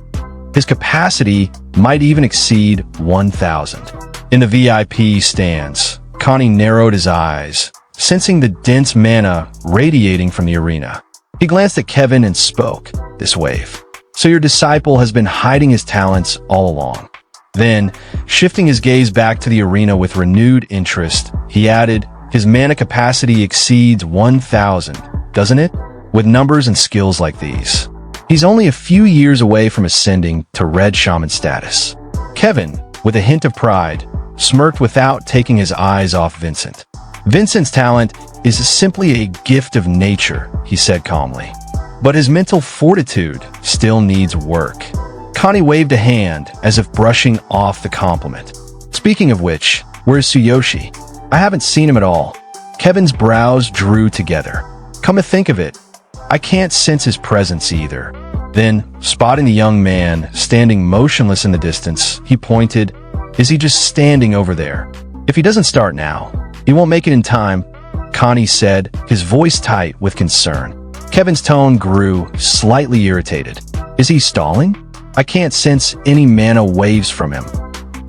his capacity might even exceed 1,000. In the VIP stands, Connie narrowed his eyes, sensing the dense mana radiating from the arena. He glanced at Kevin and spoke, "This wave. So your disciple has been hiding his talents all along." Then, shifting his gaze back to the arena with renewed interest, he added, "His mana capacity exceeds 1,000, doesn't it? With numbers and skills like these, he's only a few years away from ascending to Red Shaman status." Kevin, with a hint of pride, smirked without taking his eyes off Vincent. "Vincent's talent is simply a gift of nature," he said calmly. "But his mental fortitude still needs work." Connie waved a hand as if brushing off the compliment. "Speaking of which, where's Tsuyoshi? I haven't seen him at all." Kevin's brows drew together. "Come to think of it, I can't sense his presence either." Then, spotting the young man standing motionless in the distance, he pointed, "Is he just standing over there? If he doesn't start now, he won't make it in time," Connie said, his voice tight with concern. Kevin's tone grew slightly irritated. "Is he stalling? I can't sense any mana waves from him."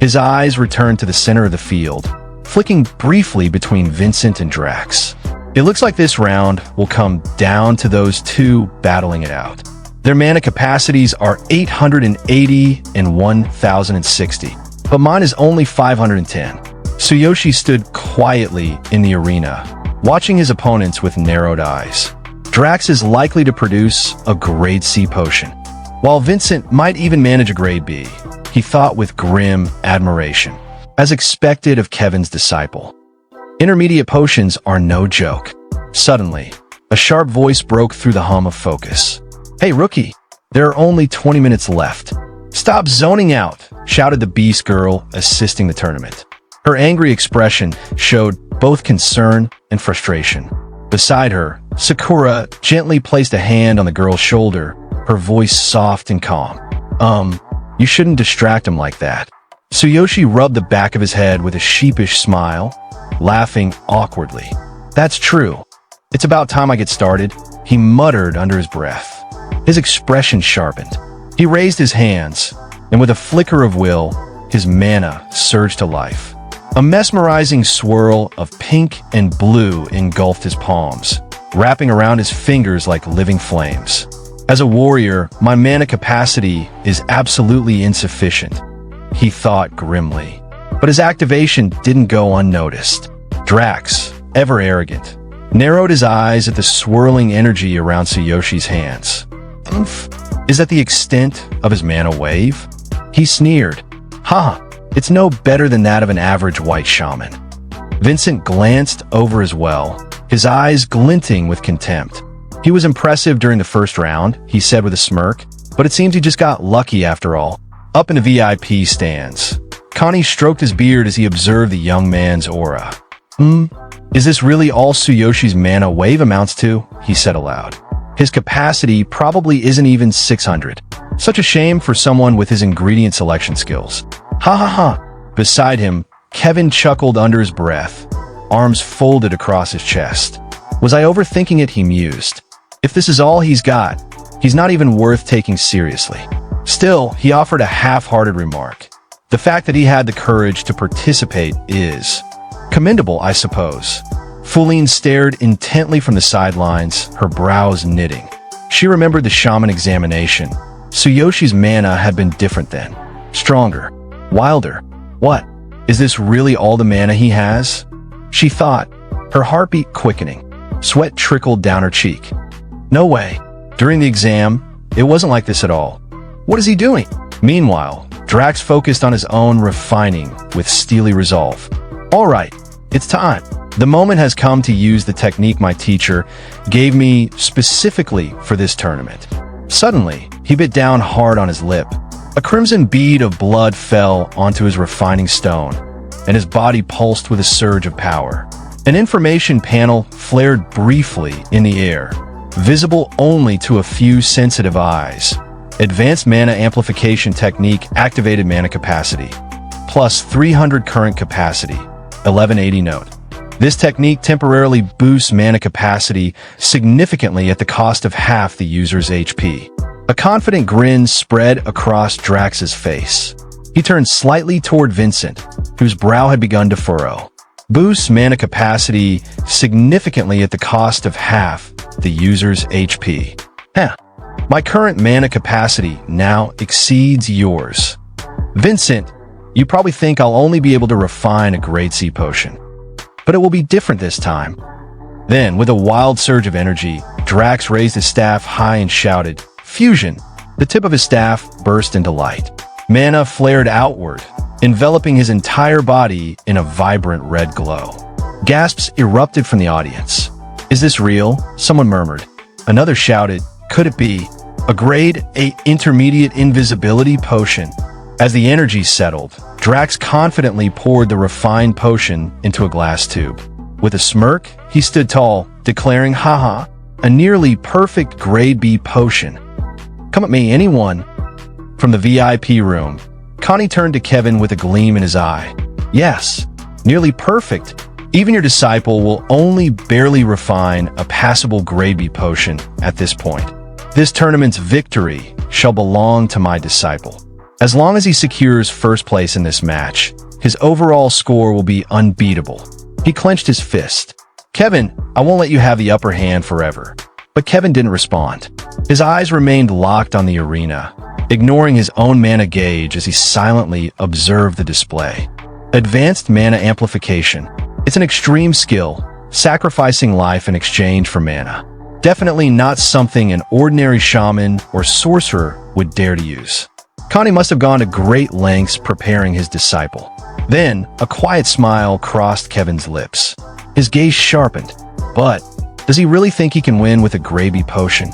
His eyes returned to the center of the field, flicking briefly between Vincent and Drax. "It looks like this round will come down to those two battling it out. Their mana capacities are 880 and 1,060, but mine is only 510. Tsuyoshi stood quietly in the arena, watching his opponents with narrowed eyes. Drax is likely to produce a grade C potion, while Vincent might even manage a grade B, he thought with grim admiration, as expected of Kevin's disciple. Intermediate potions are no joke. Suddenly, a sharp voice broke through the hum of focus. "Hey, rookie, there are only 20 minutes left. Stop zoning out," shouted the beast girl assisting the tournament. Her angry expression showed both concern and frustration. Beside her, Sakura gently placed a hand on the girl's shoulder, her voice soft and calm. You shouldn't distract him like that." Tsuyoshi rubbed the back of his head with a sheepish smile, laughing awkwardly. "That's true. It's about time I get started," he muttered under his breath. His expression sharpened. He raised his hands, and with a flicker of will, his mana surged to life. A mesmerizing swirl of pink and blue engulfed his palms, wrapping around his fingers like living flames. "As a warrior, my mana capacity is absolutely insufficient," he thought grimly. But his activation didn't go unnoticed. Drax, ever arrogant, narrowed his eyes at the swirling energy around Tsuyoshi's hands. Is that the extent of his mana wave? He sneered. "Ha! It's no better than that of an average white shaman." Vincent glanced over as well, his eyes glinting with contempt. "He was impressive during the first round," he said with a smirk, "but it seems he just got lucky after all." Up in the VIP stands, Connie stroked his beard as he observed the young man's aura. Is this really all Tsuyoshi's mana wave amounts to?" he said aloud. "His capacity probably isn't even 600. Such a shame for someone with his ingredient selection skills." "Ha ha ha." Beside him, Kevin chuckled under his breath, arms folded across his chest. "Was I overthinking it?" he mused. "If this is all he's got, he's not even worth taking seriously." Still, he offered a half-hearted remark. "The fact that he had the courage to participate is commendable, I suppose." Fuline stared intently from the sidelines, her brows knitting. She remembered the shaman examination. Tsuyoshi's mana had been different then. Stronger. Wilder. What? Is this really all the mana he has? She thought, her heartbeat quickening. Sweat trickled down her cheek. No way. During the exam, it wasn't like this at all. What is he doing? Meanwhile, Drax focused on his own refining with steely resolve. All right, it's time. The moment has come to use the technique my teacher gave me specifically for this tournament. Suddenly, he bit down hard on his lip. A crimson bead of blood fell onto his refining stone, and his body pulsed with a surge of power. An information panel flared briefly in the air, visible only to a few sensitive eyes. Advanced Mana Amplification Technique activated mana capacity. Plus 300 current capacity. 1180 note. This technique temporarily boosts mana capacity significantly at the cost of half the user's HP. A confident grin spread across Drax's face. He turned slightly toward Vincent, whose brow had begun to furrow. Boosts mana capacity significantly at the cost of half the user's HP. My current mana capacity now exceeds yours. Vincent, you probably think I'll only be able to refine a grade C potion. But it will be different this time. Then, with a wild surge of energy, Drax raised his staff high and shouted, "Fusion!" The tip of his staff burst into light. Mana flared outward, enveloping his entire body in a vibrant red glow. Gasps erupted from the audience. "Is this real?" Someone murmured. Another shouted, "Could it be a grade 8 intermediate invisibility potion?" As the energy settled, Drax confidently poured the refined potion into a glass tube. With a smirk, he stood tall, declaring, "Haha, a nearly perfect grade B potion. Come at me, anyone." From the VIP room, Connie turned to Kevin with a gleam in his eye. "Yes, nearly perfect. Even your disciple will only barely refine a passable grade B potion at this point. This tournament's victory shall belong to my disciple. As long as he secures first place in this match, his overall score will be unbeatable." He clenched his fist. "Kevin, I won't let you have the upper hand forever." But Kevin didn't respond. His eyes remained locked on the arena, ignoring his own mana gauge as he silently observed the display. Advanced Mana Amplification. It's an extreme skill, sacrificing life in exchange for mana. Definitely not something an ordinary shaman or sorcerer would dare to use. Connie must have gone to great lengths preparing his disciple. Then, a quiet smile crossed Kevin's lips. His gaze sharpened. But, does he really think he can win with a gravy potion?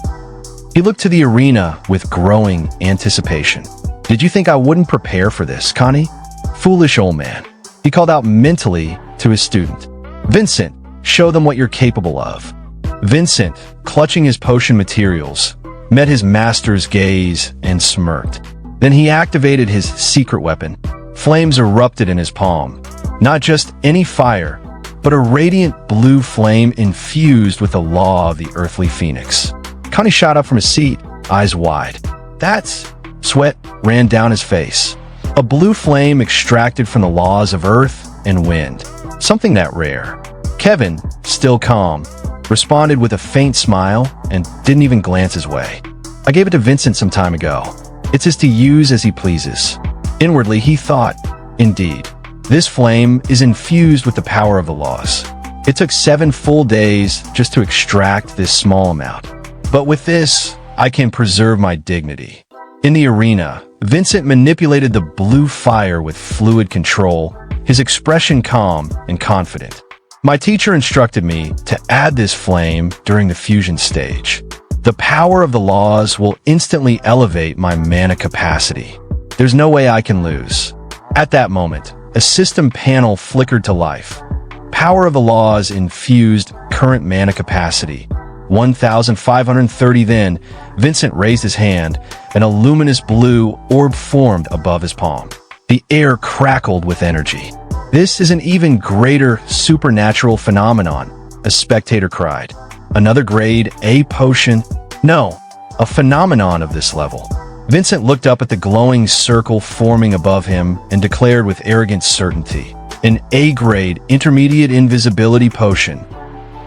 He looked to the arena with growing anticipation. "Did you think I wouldn't prepare for this, Connie? Foolish old man." He called out mentally to his student. "Vincent, show them what you're capable of." Vincent, clutching his potion materials, met his master's gaze and smirked. Then he activated his secret weapon. Flames erupted in his palm. Not just any fire, but a radiant blue flame infused with the law of the earthly phoenix. Connie shot up from his seat, eyes wide. "That's..." Sweat ran down his face. A blue flame extracted from the laws of earth and wind. Something that rare. Kevin, still calm, responded with a faint smile and didn't even glance his way. "I gave it to Vincent some time ago. It's his to use as he pleases." Inwardly, he thought, "Indeed, this flame is infused with the power of the laws. It took 7 full days just to extract this small amount. But with this, I can preserve my dignity." In the arena, Vincent manipulated the blue fire with fluid control, his expression calm and confident. "My teacher instructed me to add this flame during the fusion stage. The power of the laws will instantly elevate my mana capacity. There's no way I can lose." At that moment, a system panel flickered to life. Power of the laws infused current mana capacity. 1,530. Then, Vincent raised his hand, and a luminous blue orb formed above his palm. The air crackled with energy. "This is an even greater supernatural phenomenon," a spectator cried. "Another grade A potion? No, a phenomenon of this level." Vincent looked up at the glowing circle forming above him and declared with arrogant certainty, "An A-grade intermediate invisibility potion.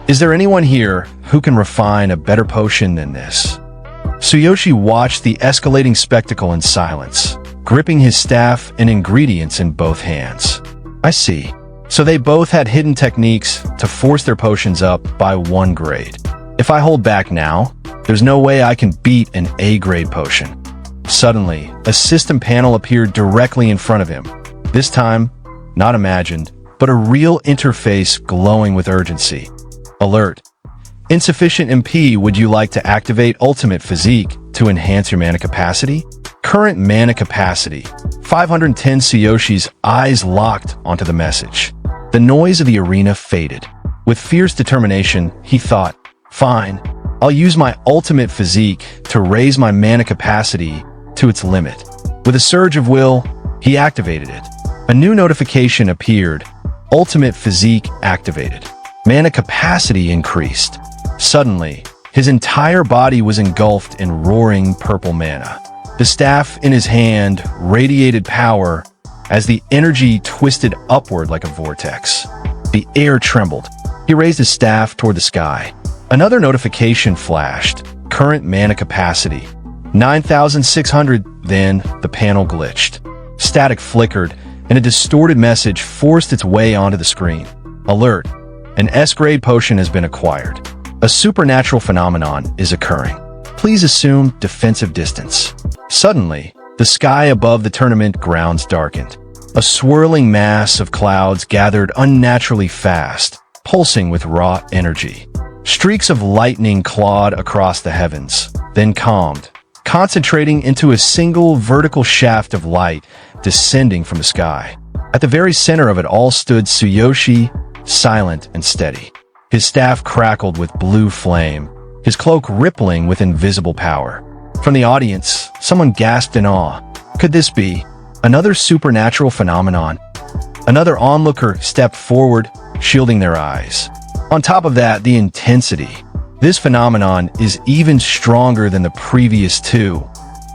Is there anyone here who can refine a better potion than this?" Tsuyoshi watched the escalating spectacle in silence, gripping his staff and ingredients in both hands. "I see. So they both had hidden techniques to force their potions up by 1 grade. If I hold back now, there's no way I can beat an A-grade potion." Suddenly, a system panel appeared directly in front of him. This time, not imagined, but a real interface glowing with urgency. "Alert. Insufficient MP. Would you like to activate Ultimate Physique to enhance your mana capacity? Current mana capacity, 510." Tsuyoshi's eyes locked onto the message. The noise of the arena faded. With fierce determination, he thought, "Fine. I'll use my Ultimate Physique to raise my mana capacity to its limit. With a surge of will, he activated it. A new notification appeared. Ultimate physique activated. Mana capacity increased. Suddenly, his entire body was engulfed in roaring purple mana. The staff in his hand radiated power as the energy twisted upward like a vortex. The air trembled. He raised his staff toward the sky. Another notification flashed. Current mana capacity 9,600. Then the panel glitched. Static flickered, and a distorted message forced its way onto the screen. Alert! An S-grade potion has been acquired. A supernatural phenomenon is occurring. Please assume defensive distance. Suddenly, the sky above the tournament grounds darkened. A swirling mass of clouds gathered unnaturally fast, pulsing with raw energy. Streaks of lightning clawed across the heavens, then calmed, concentrating into a single vertical shaft of light descending from the sky. At the very center of it all stood Tsuyoshi, silent and steady. His staff crackled with blue flame, his cloak rippling with invisible power. From the audience, someone gasped in awe. Could this be another supernatural phenomenon? Another onlooker stepped forward, shielding their eyes. On top of that, the intensity. This phenomenon is even stronger than the previous two.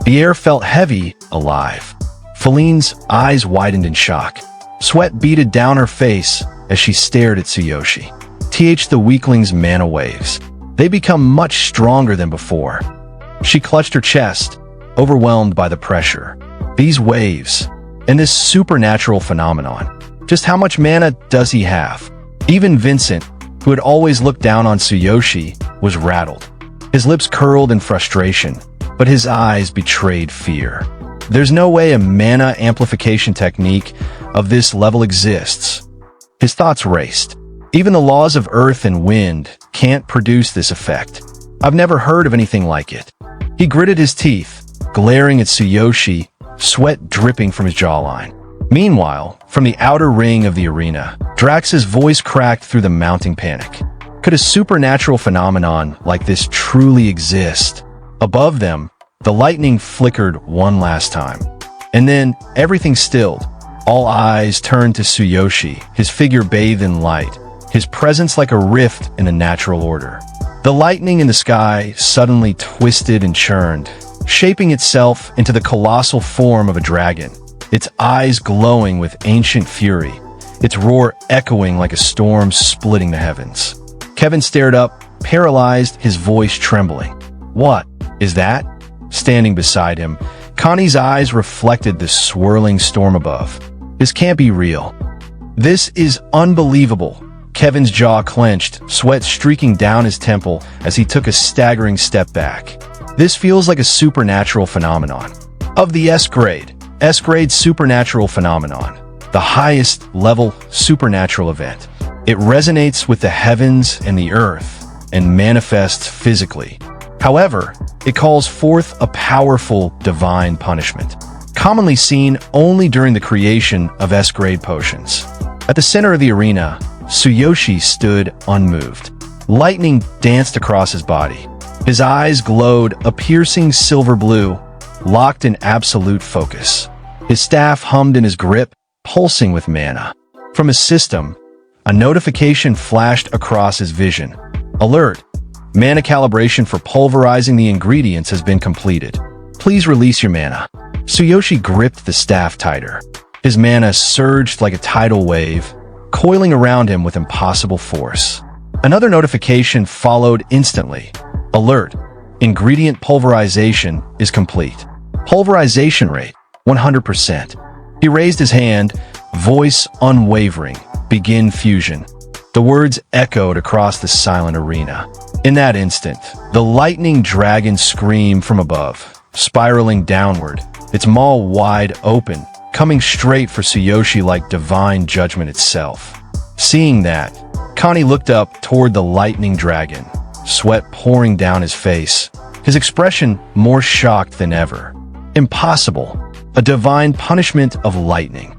The air felt heavy, alive. Feline's eyes widened in shock. Sweat beaded down her face as she stared at Tsuyoshi. The weakling's mana waves. They become much stronger than before. She clutched her chest, overwhelmed by the pressure. These waves, and this supernatural phenomenon. Just how much mana does he have? Even Vincent, who had always looked down on Tsuyoshi, was rattled. His lips curled in frustration, but his eyes betrayed fear. There's no way a mana amplification technique of this level exists. His thoughts raced. Even the laws of earth and wind can't produce this effect. I've never heard of anything like it. He gritted his teeth, glaring at Tsuyoshi, sweat dripping from his jawline. Meanwhile, from the outer ring of the arena, Drax's voice cracked through the mounting panic. Could a supernatural phenomenon like this truly exist? Above them, the lightning flickered one last time. And then, everything stilled. All eyes turned to Tsuyoshi, his figure bathed in light, his presence like a rift in the natural order. The lightning in the sky suddenly twisted and churned, shaping itself into the colossal form of a dragon, its eyes glowing with ancient fury, its roar echoing like a storm splitting the heavens. Kevin stared up, paralyzed, his voice trembling. What is that? Standing beside him, Connie's eyes reflected the swirling storm above. This can't be real. This is unbelievable. Kevin's jaw clenched, sweat streaking down his temple as he took a staggering step back. This feels like a supernatural phenomenon. Of the S-grade supernatural phenomenon, the highest level supernatural event. It resonates with the heavens and the earth and manifests physically. However, it calls forth a powerful divine punishment, commonly seen only during the creation of S-grade potions. At the center of the arena, Tsuyoshi stood unmoved. Lightning danced across his body. His eyes glowed a piercing silver blue, locked in absolute focus. His staff hummed in his grip, pulsing with mana. From his system, a notification flashed across his vision. Alert! Mana calibration for pulverizing the ingredients has been completed. Please release your mana. Tsuyoshi gripped the staff tighter. His mana surged like a tidal wave, coiling around him with impossible force. Another notification followed instantly. Alert! Ingredient pulverization is complete. Pulverization rate, 100%. He raised his hand, voice unwavering. Begin fusion. The words echoed across the silent arena. In that instant, the lightning dragon screamed from above, spiraling downward, its maw wide open, coming straight for Tsuyoshi like divine judgment itself. Seeing that, Connie looked up toward the lightning dragon, sweat pouring down his face, his expression more shocked than ever. Impossible. A divine punishment of lightning.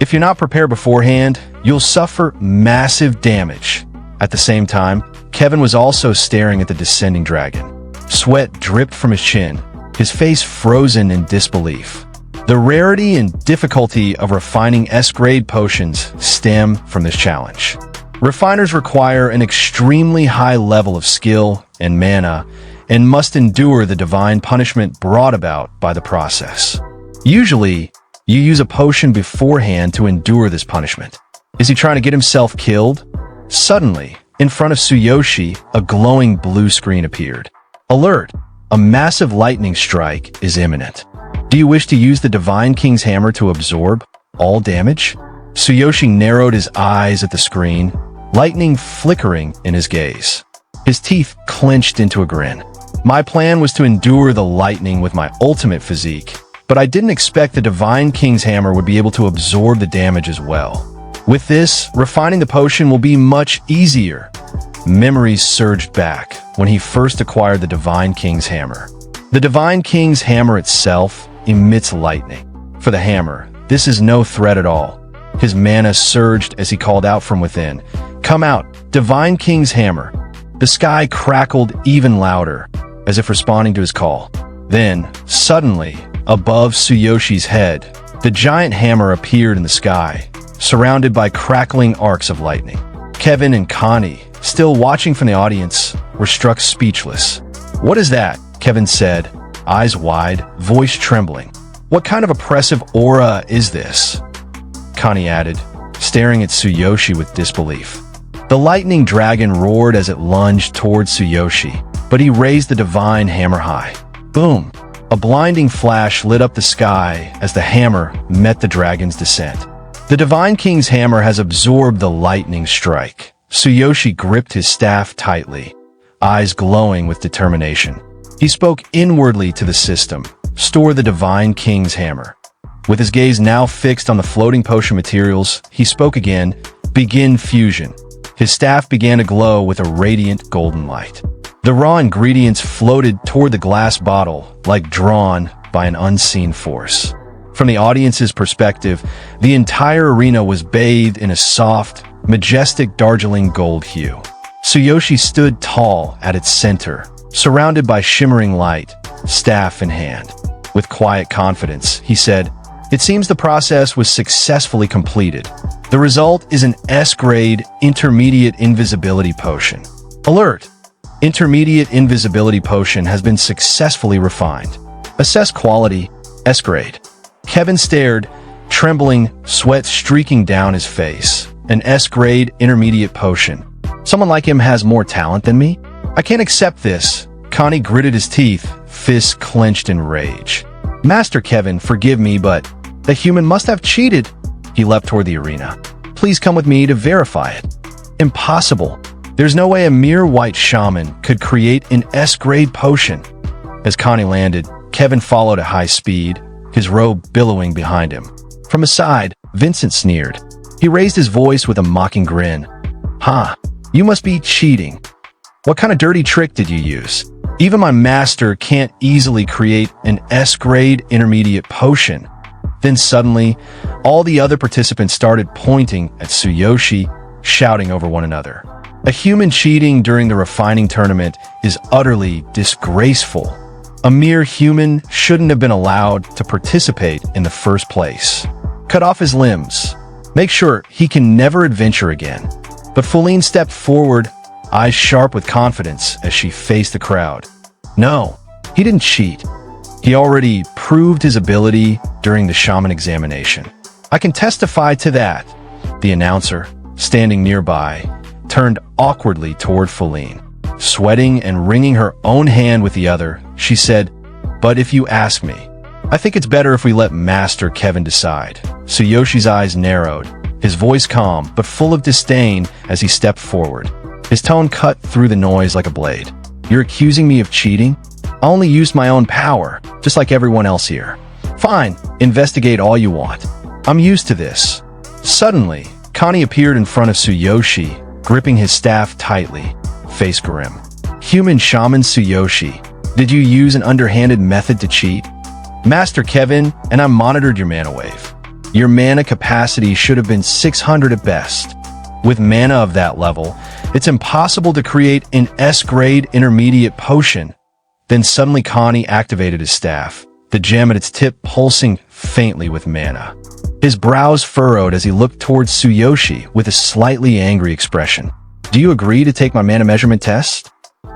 If you're not prepared beforehand, you'll suffer massive damage. At the same time, Kevin was also staring at the descending dragon. Sweat dripped from his chin, his face frozen in disbelief. The rarity and difficulty of refining S-grade potions stem from this challenge. Refiners require an extremely high level of skill and mana, and must endure the divine punishment brought about by the process. Usually, you use a potion beforehand to endure this punishment. Is he trying to get himself killed? Suddenly, in front of Tsuyoshi, a glowing blue screen appeared. Alert! A massive lightning strike is imminent. Do you wish to use the Divine King's Hammer to absorb all damage? Tsuyoshi narrowed his eyes at the screen, lightning flickering in his gaze. His teeth clenched into a grin. My plan was to endure the lightning with my ultimate physique, but I didn't expect the Divine King's Hammer would be able to absorb the damage as well. With this, refining the potion will be much easier. Memories surged back when he first acquired the Divine King's Hammer. The Divine King's Hammer itself emits lightning. For the hammer, this is no threat at all. His mana surged as he called out from within. Come out, Divine King's Hammer. The sky crackled even louder, as if responding to his call. Then, suddenly, above Tsuyoshi's head, the giant hammer appeared in the sky, surrounded by crackling arcs of lightning. Kevin and Connie, still watching from the audience, were struck speechless. What is that? Kevin said, eyes wide, voice trembling. What kind of oppressive aura is this? Connie added, staring at Tsuyoshi with disbelief. The lightning dragon roared as it lunged towards Tsuyoshi, but he raised the divine hammer high. Boom! A blinding flash lit up the sky as the hammer met the dragon's descent. The Divine King's Hammer has absorbed the lightning strike. Tsuyoshi gripped his staff tightly, eyes glowing with determination. He spoke inwardly to the system. Store the Divine King's Hammer. With his gaze now fixed on the floating potion materials, he spoke again, begin fusion. His staff began to glow with a radiant golden light. The raw ingredients floated toward the glass bottle, like drawn by an unseen force. From the audience's perspective, the entire arena was bathed in a soft, majestic Darjeeling gold hue. Tsuyoshi stood tall at its center, surrounded by shimmering light, staff in hand. With quiet confidence, he said, "It seems the process was successfully completed. The result is an S-grade intermediate invisibility potion. Alert! Intermediate invisibility potion has been successfully refined. Assess quality, S-grade." Kevin stared, trembling, sweat streaking down his face. An S-grade intermediate potion. Someone like him has more talent than me? I can't accept this. Connie gritted his teeth, fists clenched in rage. Master Kevin, forgive me, but the human must have cheated. He leapt toward the arena. Please come with me to verify it. Impossible. There's no way a mere white shaman could create an S-grade potion. As Connie landed, Kevin followed at high speed, his robe billowing behind him. From his side, Vincent sneered. He raised his voice with a mocking grin. "Huh, you must be cheating. What kind of dirty trick did you use? Even my master can't easily create an S-grade intermediate potion." Then suddenly, all the other participants started pointing at Tsuyoshi, shouting over one another. A human cheating during the refining tournament is utterly disgraceful. A mere human shouldn't have been allowed to participate in the first place. Cut off his limbs. Make sure he can never adventure again. But Feline stepped forward, eyes sharp with confidence as she faced the crowd. No, he didn't cheat. He already proved his ability during the shaman examination. I can testify to that. The announcer, standing nearby, turned awkwardly toward Feline. Sweating and wringing her own hand with the other, she said, "But if you ask me, I think it's better if we let Master Kevin decide." Tsuyoshi's eyes narrowed, his voice calm but full of disdain as he stepped forward. His tone cut through the noise like a blade. "You're accusing me of cheating? I only used my own power, just like everyone else here. Fine, investigate all you want. I'm used to this." Suddenly, Connie appeared in front of Tsuyoshi, gripping his staff tightly, face grim. "Human Shaman Tsuyoshi, did you use an underhanded method to cheat?" "Master Kevin, and I monitored your mana wave. Your mana capacity should have been 600 at best. With mana of that level, it's impossible to create an S-grade intermediate potion." Then suddenly Connie activated his staff, the gem at its tip pulsing faintly with mana. His brows furrowed as he looked towards Tsuyoshi with a slightly angry expression. Do you agree to take my mana measurement test?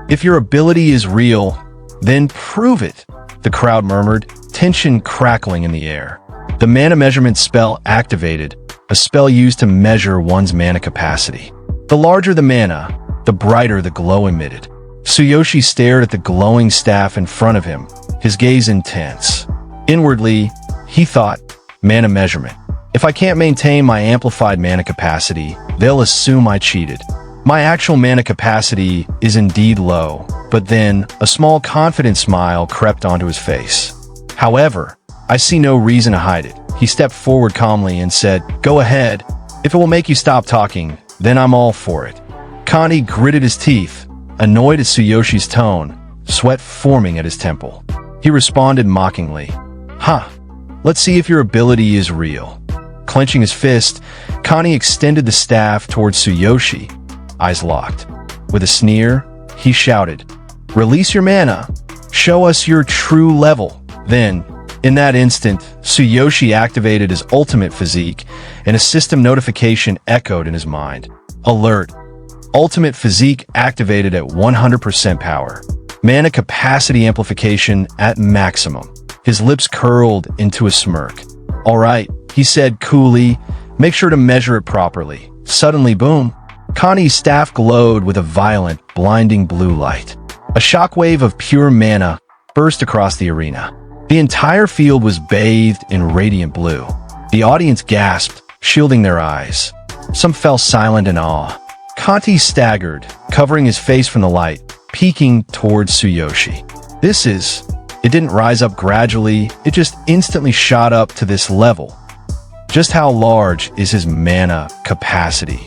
If your ability is real, then prove it, the crowd murmured, tension crackling in the air. The mana measurement spell activated, a spell used to measure one's mana capacity. The larger the mana, the brighter the glow emitted. Tsuyoshi stared at the glowing staff in front of him, his gaze intense. Inwardly, he thought, mana measurement. If I can't maintain my amplified mana capacity, they'll assume I cheated. My actual mana capacity is indeed low, but then a small confident smile crept onto his face. However, I see no reason to hide it. He stepped forward calmly and said, "Go ahead. If it will make you stop talking, then I'm all for it." Connie gritted his teeth, annoyed at Tsuyoshi's tone, sweat forming at his temple. He responded mockingly, Let's see if your ability is real." Clenching his fist, Connie extended the staff towards Tsuyoshi, eyes locked. With a sneer, he shouted, "Release your mana. Show us your true level." Then, in that instant, Tsuyoshi activated his ultimate physique, and a system notification echoed in his mind. Alert. Ultimate physique activated at 100% power. Mana capacity amplification at maximum. His lips curled into a smirk. "All right," he said coolly, "make sure to measure it properly." Suddenly, boom. Connie's staff glowed with a violent, blinding blue light. A shockwave of pure mana burst across the arena. The entire field was bathed in radiant blue. The audience gasped, shielding their eyes. Some fell silent in awe. Conti staggered, covering his face from the light, peeking towards Tsuyoshi. It didn't rise up gradually, it just instantly shot up to this level. Just how large is his mana capacity?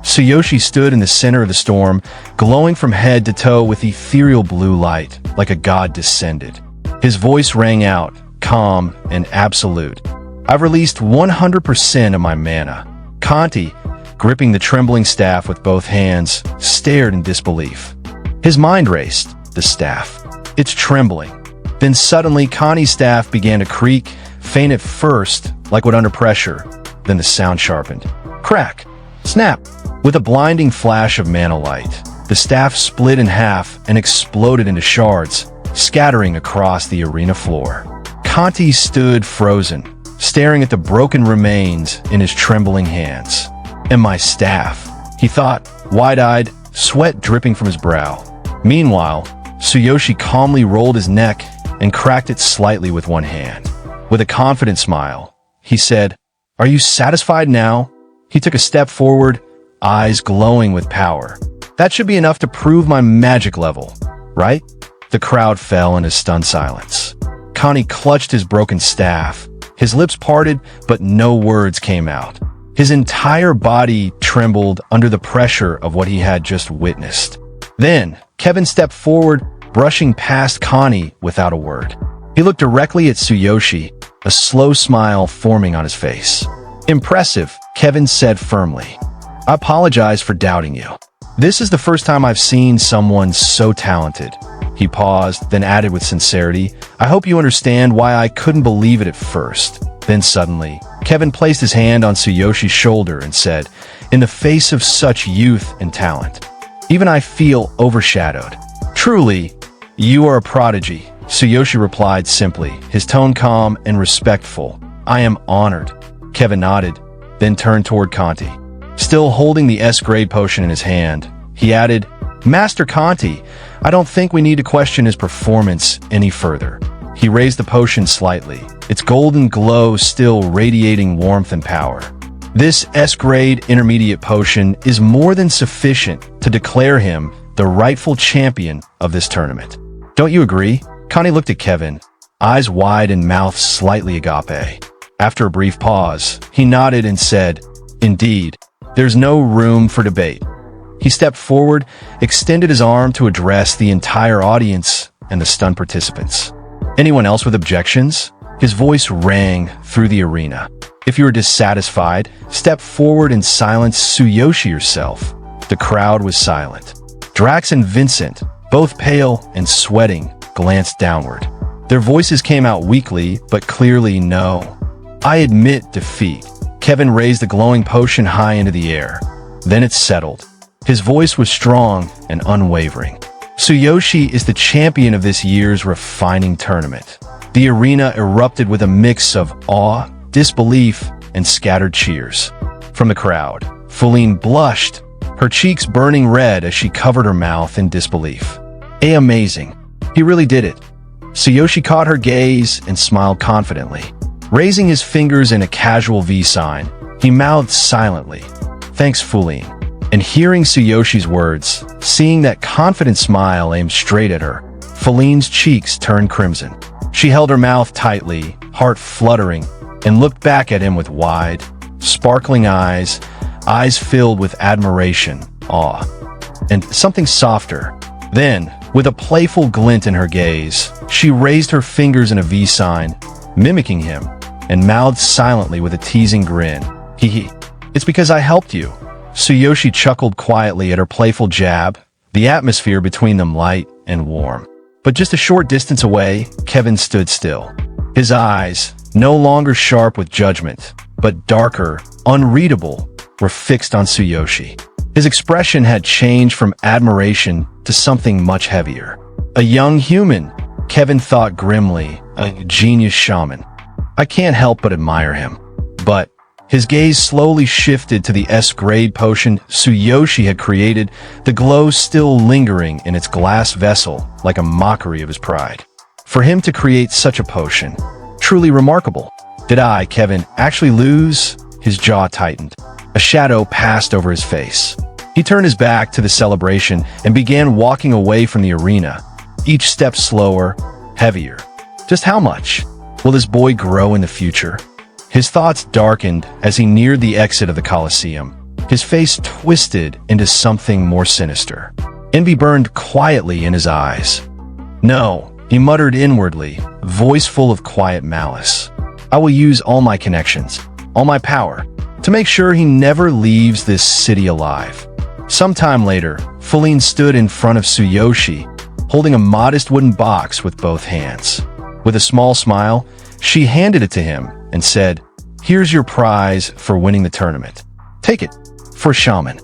Tsuyoshi stood in the center of the storm, glowing from head to toe with ethereal blue light, like a god descended. His voice rang out, calm and absolute. "I've released 100% of my mana." Conti, gripping the trembling staff with both hands, stared in disbelief. His mind raced. The staff. It's trembling. Then suddenly, Connie's staff began to creak, faint at first, like wood under pressure. Then the sound sharpened. Crack! Snap! With a blinding flash of mana light, the staff split in half and exploded into shards, scattering across the arena floor. Conti stood frozen, staring at the broken remains in his trembling hands. "And my staff," he thought, wide-eyed, sweat dripping from his brow. Meanwhile, Tsuyoshi calmly rolled his neck and cracked it slightly with one hand. With a confident smile, he said, "Are you satisfied now?" He took a step forward, eyes glowing with power. "That should be enough to prove my magic level, right?" The crowd fell in a stunned silence. Connie clutched his broken staff. His lips parted, but no words came out. His entire body trembled under the pressure of what he had just witnessed. Then, Kevin stepped forward, brushing past Connie without a word. He looked directly at Tsuyoshi, a slow smile forming on his face. "Impressive," Kevin said firmly. "I apologize for doubting you. This is the first time I've seen someone so talented." He paused, then added with sincerity, "I hope you understand why I couldn't believe it at first." Then suddenly, Kevin placed his hand on Tsuyoshi's shoulder and said, "In the face of such youth and talent, even I feel overshadowed." "Truly, you are a prodigy," Tsuyoshi replied simply, his tone calm and respectful. "I am honored." Kevin nodded, then turned toward Conti. Still holding the S-grade potion in his hand, he added, "Master Conti, I don't think we need to question his performance any further." He raised the potion slightly, its golden glow still radiating warmth and power. "This S-grade intermediate potion is more than sufficient to declare him the rightful champion of this tournament. Don't you agree?" Connie looked at Kevin, eyes wide and mouth slightly agape. After a brief pause, he nodded and said, "Indeed, there's no room for debate." He stepped forward, extended his arm to address the entire audience and the stunned participants. "Anyone else with objections?" His voice rang through the arena. "If you are dissatisfied, step forward and silence Tsuyoshi yourself." The crowd was silent. Drax and Vincent, both pale and sweating, glanced downward. Their voices came out weakly, but clearly no. I admit defeat. Kevin raised the glowing potion high into the air. Then it settled. His voice was strong and unwavering. Tsuyoshi is the champion of this year's refining tournament. The arena erupted with a mix of awe, disbelief, and scattered cheers. From the crowd, Fuline blushed, her cheeks burning red as she covered her mouth in disbelief. Amazing. He really did it. Tsuyoshi caught her gaze and smiled confidently. Raising his fingers in a casual V sign, he mouthed silently, "Thanks, Fuline." And hearing Tsuyoshi's words, seeing that confident smile aimed straight at her, Fuline's cheeks turned crimson. She held her mouth tightly, heart fluttering, and looked back at him with wide, sparkling eyes filled with admiration, awe, and something softer. Then, with a playful glint in her gaze, she raised her fingers in a V sign, mimicking him, and mouthed silently with a teasing grin. Hee. It's because I helped you. Tsuyoshi chuckled quietly at her playful jab, the atmosphere between them light and warm. But just a short distance away, Kevin stood still. His eyes, no longer sharp with judgment, but darker, unreadable, were fixed on Tsuyoshi. His expression had changed from admiration to something much heavier. A young human, Kevin thought grimly, a genius shaman. I can't help but admire him. But his gaze slowly shifted to the S-grade potion Tsuyoshi had created, the glow still lingering in its glass vessel like a mockery of his pride. For him to create such a potion, truly remarkable. Did I, Kevin, actually lose? His jaw tightened. A shadow passed over his face. He turned his back to the celebration and began walking away from the arena, each step slower, heavier. Just how much? Will this boy grow in the future? His thoughts darkened as he neared the exit of the Colosseum. His face twisted into something more sinister. Envy burned quietly in his eyes. No, he muttered inwardly, voice full of quiet malice. I will use all my connections, all my power, to make sure he never leaves this city alive. Sometime later, Fuline stood in front of Tsuyoshi, holding a modest wooden box with both hands. With a small smile, she handed it to him and said, "Here's your prize for winning the tournament. Take it, for Shaman.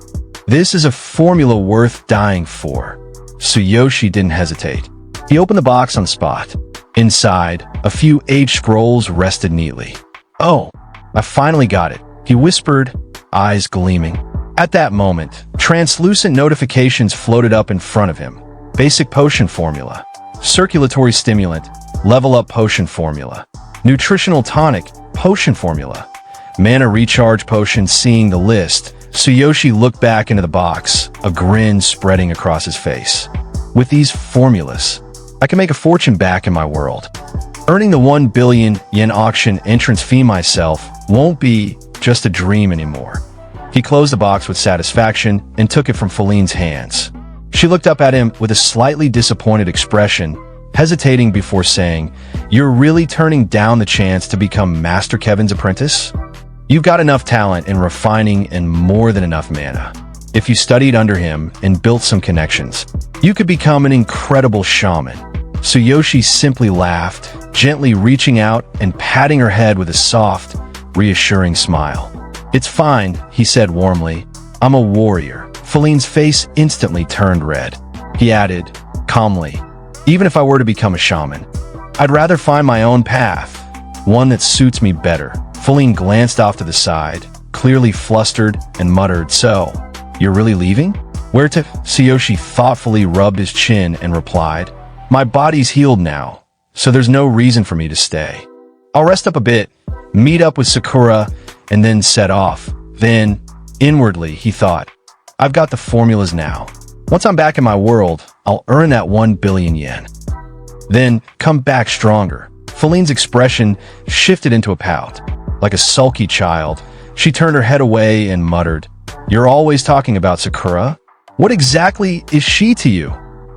This is a formula worth dying for." Tsuyoshi didn't hesitate. He opened the box on the spot. Inside, a few aged scrolls rested neatly. "Oh, I finally got it," he whispered, eyes gleaming. At that moment, translucent notifications floated up in front of him. Basic potion formula. Circulatory stimulant. Level up potion formula. Nutritional tonic. Potion formula. Mana recharge potion. Seeing the list, Tsuyoshi looked back into the box, a grin spreading across his face. With these formulas, I can make a fortune back in my world. Earning the 1 billion yen auction entrance fee myself won't be just a dream anymore. He closed the box with satisfaction and took it from Fuline's hands. She looked up at him with a slightly disappointed expression, hesitating before saying, "You're really turning down the chance to become Master Kevin's apprentice? You've got enough talent in refining and more than enough mana. If you studied under him and built some connections, you could become an incredible shaman." Tsuyoshi simply laughed, gently reaching out and patting her head with a soft, reassuring smile. "It's fine," he said warmly. "I'm a warrior." Fuline's face instantly turned red. He added, calmly, "Even if I were to become a shaman, I'd rather find my own path, one that suits me better." Fuline glanced off to the side, clearly flustered, and muttered, "So, you're really leaving?" "Where to?" Tsuyoshi thoughtfully rubbed his chin and replied, "My body's healed now, so there's no reason for me to stay. I'll rest up a bit, meet up with Sakura, and then set off." Then, inwardly, he thought, "I've got the formulas now. Once I'm back in my world, I'll earn that 1 billion yen. Then, come back stronger." Fuline's expression shifted into a pout. Like a sulky child, she turned her head away and muttered, "You're always talking about Sakura? What exactly is she to you?"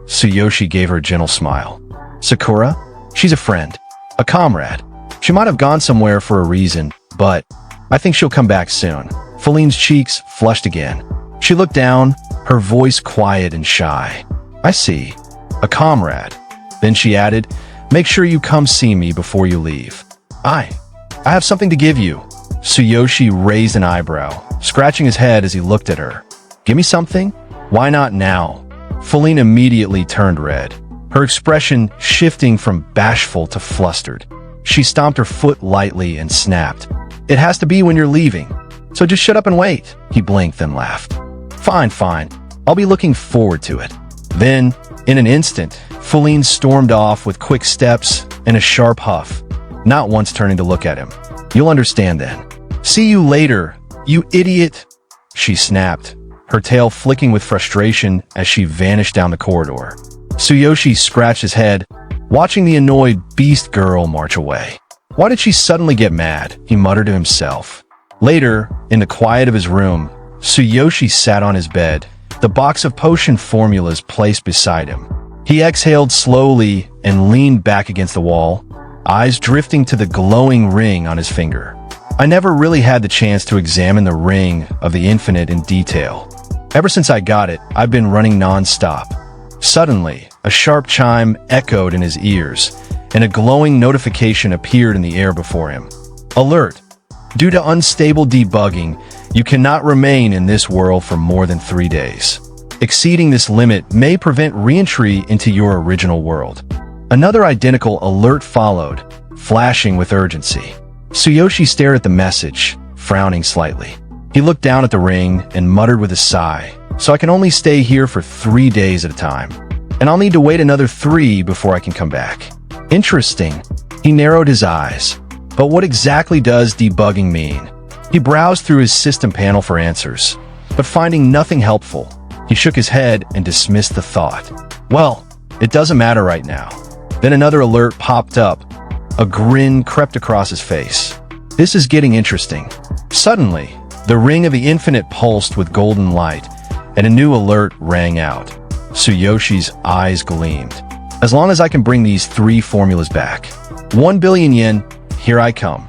Tsuyoshi gave her a gentle smile. "Sakura? She's a friend, a comrade. She might have gone somewhere for a reason, but I think she'll come back soon." Fuline's cheeks flushed again. She looked down, her voice quiet and shy. "I see. A comrade. Then she added, "Make sure you come see me before you leave." I have something to give you." Tsuyoshi raised an eyebrow, scratching his head as he looked at her. "Give me something? Why not now?" Feline immediately turned red, her expression shifting from bashful to flustered. She stomped her foot lightly and snapped, "It has to be when you're leaving, so just shut up and wait." He blinked then laughed. Fine. I'll be looking forward to it." Then, in an instant, Feline stormed off with quick steps and a sharp huff, not once turning to look at him. "You'll understand then." "See you later, you idiot," she snapped, her tail flicking with frustration as she vanished down the corridor. Tsuyoshi scratched his head, watching the annoyed beast girl march away. Why did she suddenly get mad? He muttered to himself. Later, in the quiet of his room, Tsuyoshi sat on his bed, the box of potion formulas placed beside him. He exhaled slowly and leaned back against the wall, eyes drifting to the glowing ring on his finger. "I never really had the chance to examine the ring of the infinite in detail. Ever since I got it, I've been running non-stop." Suddenly, a sharp chime echoed in his ears, and a glowing notification appeared in the air before him. "Alert! Due to unstable debugging, you cannot remain in this world for more than 3 days. Exceeding this limit may prevent re-entry into your original world." Another identical alert followed, flashing with urgency. Tsuyoshi stared at the message, frowning slightly. He looked down at the ring and muttered with a sigh, "So I can only stay here for 3 days at a time, and I'll need to wait another 3 before I can come back. Interesting." He narrowed his eyes. But what exactly does debugging mean? He browsed through his system panel for answers, but finding nothing helpful, he shook his head and dismissed the thought. "Well, it doesn't matter right now." Then another alert popped up. A grin crept across his face. "This is getting interesting." Suddenly, the ring of the infinite pulsed with golden light, and a new alert rang out. Tsuyoshi's eyes gleamed. "As long as I can bring these 3 formulas back. 1 billion yen, here I come."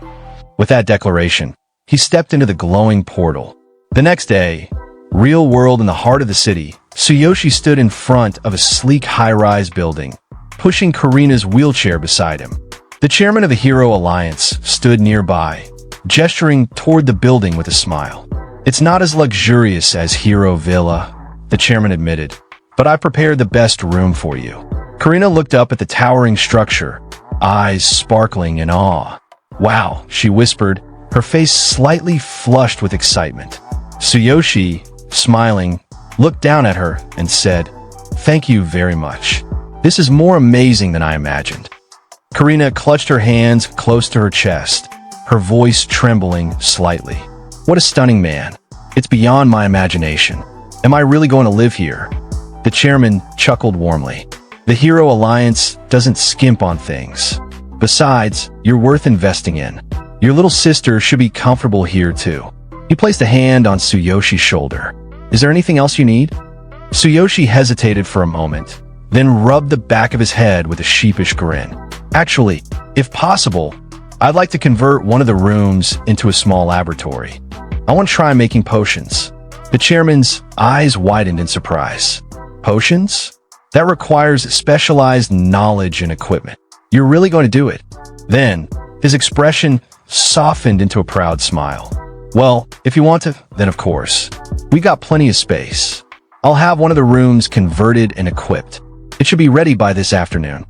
With that declaration, he stepped into the glowing portal. The next day, real world in the heart of the city, Tsuyoshi stood in front of a sleek high-rise building, pushing Karina's wheelchair beside him. The chairman of the Hero Alliance stood nearby, gesturing toward the building with a smile. "It's not as luxurious as Hero Villa," the chairman admitted, "but I prepared the best room for you." Karina looked up at the towering structure, eyes sparkling in awe. "Wow," she whispered, her face slightly flushed with excitement. Tsuyoshi, smiling, looked down at her and said, "Thank you very much. This is more amazing than I imagined." Karina clutched her hands close to her chest, her voice trembling slightly. "What a stunning man. It's beyond my imagination. Am I really going to live here?" The chairman chuckled warmly. "The Hero Alliance doesn't skimp on things. Besides, you're worth investing in. Your little sister should be comfortable here too." He placed a hand on Tsuyoshi's shoulder. "Is there anything else you need?" Tsuyoshi hesitated for a moment, then rubbed the back of his head with a sheepish grin. "Actually, if possible, I'd like to convert one of the rooms into a small laboratory. I want to try making potions." The chairman's eyes widened in surprise. "Potions? That requires specialized knowledge and equipment. You're really going to do it?" Then, his expression softened into a proud smile. "Well, if you want to, then of course. We got plenty of space. I'll have one of the rooms converted and equipped. It should be ready by this afternoon."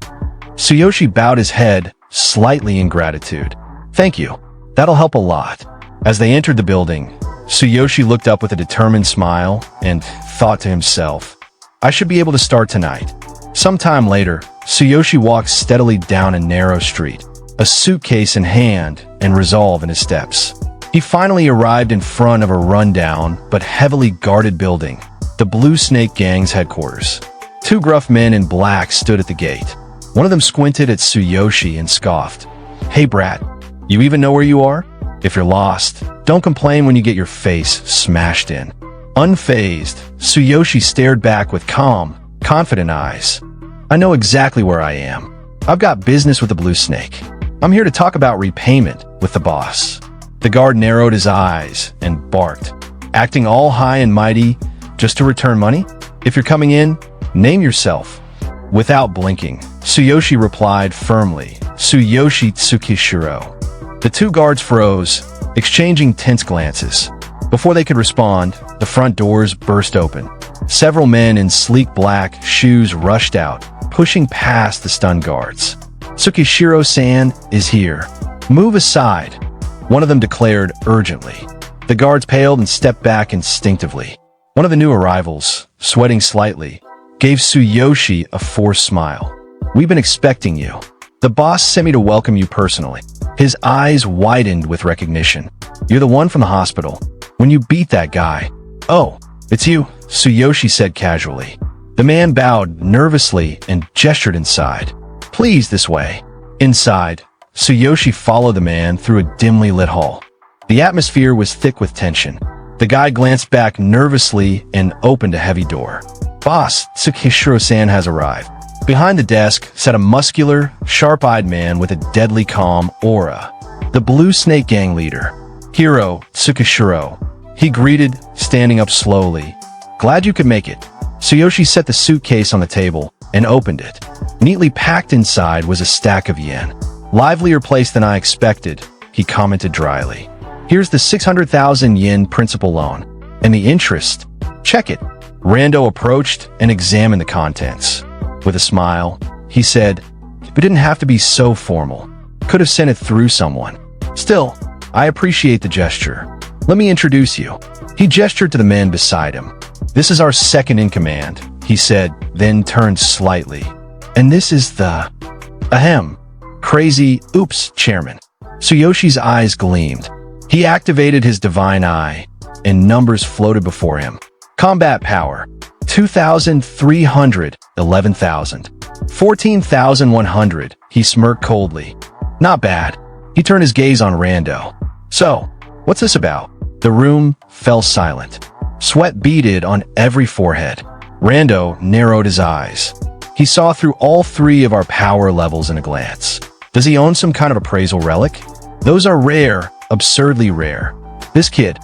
Tsuyoshi bowed his head, slightly in gratitude. "Thank you. That'll help a lot." As they entered the building, Tsuyoshi looked up with a determined smile and thought to himself, "I should be able to start tonight." Sometime later, Tsuyoshi walked steadily down a narrow street, a suitcase in hand and resolve in his steps. He finally arrived in front of a rundown but heavily guarded building, the Blue Snake Gang's headquarters. 2 gruff men in black stood at the gate. One of them squinted at Tsuyoshi and scoffed. "Hey brat, you even know where you are? If you're lost, don't complain when you get your face smashed in." Unfazed, Tsuyoshi stared back with calm, confident eyes. "I know exactly where I am. I've got business with the Blue Snake. I'm here to talk about repayment with the boss." The guard narrowed his eyes and barked, acting all high and mighty just to return money. "If you're coming in, name yourself." Without blinking, Tsuyoshi replied firmly, "Tsuyoshi Tsukishiro." The two guards froze, exchanging tense glances. Before they could respond, the front doors burst open. Several men in sleek black shoes rushed out, pushing past the stunned guards. "Tsukishiro-san is here. Move aside," one of them declared urgently. The guards paled and stepped back instinctively. One of the new arrivals, sweating slightly, gave Tsuyoshi a forced smile. "We've been expecting you. The boss sent me to welcome you personally." His eyes widened with recognition. "You're the one from the hospital. When you beat that guy." "Oh, it's you," Tsuyoshi said casually. The man bowed nervously and gestured inside. "Please, this way." Inside, Tsuyoshi followed the man through a dimly lit hall. The atmosphere was thick with tension. The guy glanced back nervously and opened a heavy door. "Boss, Tsukishiro-san has arrived." Behind the desk sat a muscular, sharp-eyed man with a deadly calm aura. The Blue Snake Gang leader, Hiro Tsukishiro. He greeted, standing up slowly. "Glad you could make it." Tsuyoshi set the suitcase on the table and opened it. Neatly packed inside was a stack of yen. "Livelier place than I expected," he commented dryly. "Here's the 600,000 yen principal loan. And the interest. Check it." Rando approached and examined the contents. With a smile, he said, "It didn't have to be so formal. Could have sent it through someone. Still, I appreciate the gesture. Let me introduce you." He gestured to the man beside him. "This is our second in command," he said, then turned slightly. "And this is the... ahem. Crazy, oops, chairman." Tsuyoshi's eyes gleamed. He activated his divine eye, and numbers floated before him. Combat power, 2,300, 11,000. 14,100, he smirked coldly. "Not bad." He turned his gaze on Rando. "So, what's this about?" The room fell silent. Sweat beaded on every forehead. Rando narrowed his eyes. He saw through all three of our power levels in a glance. Does he own some kind of appraisal relic? Those are rare, absurdly rare. This kid,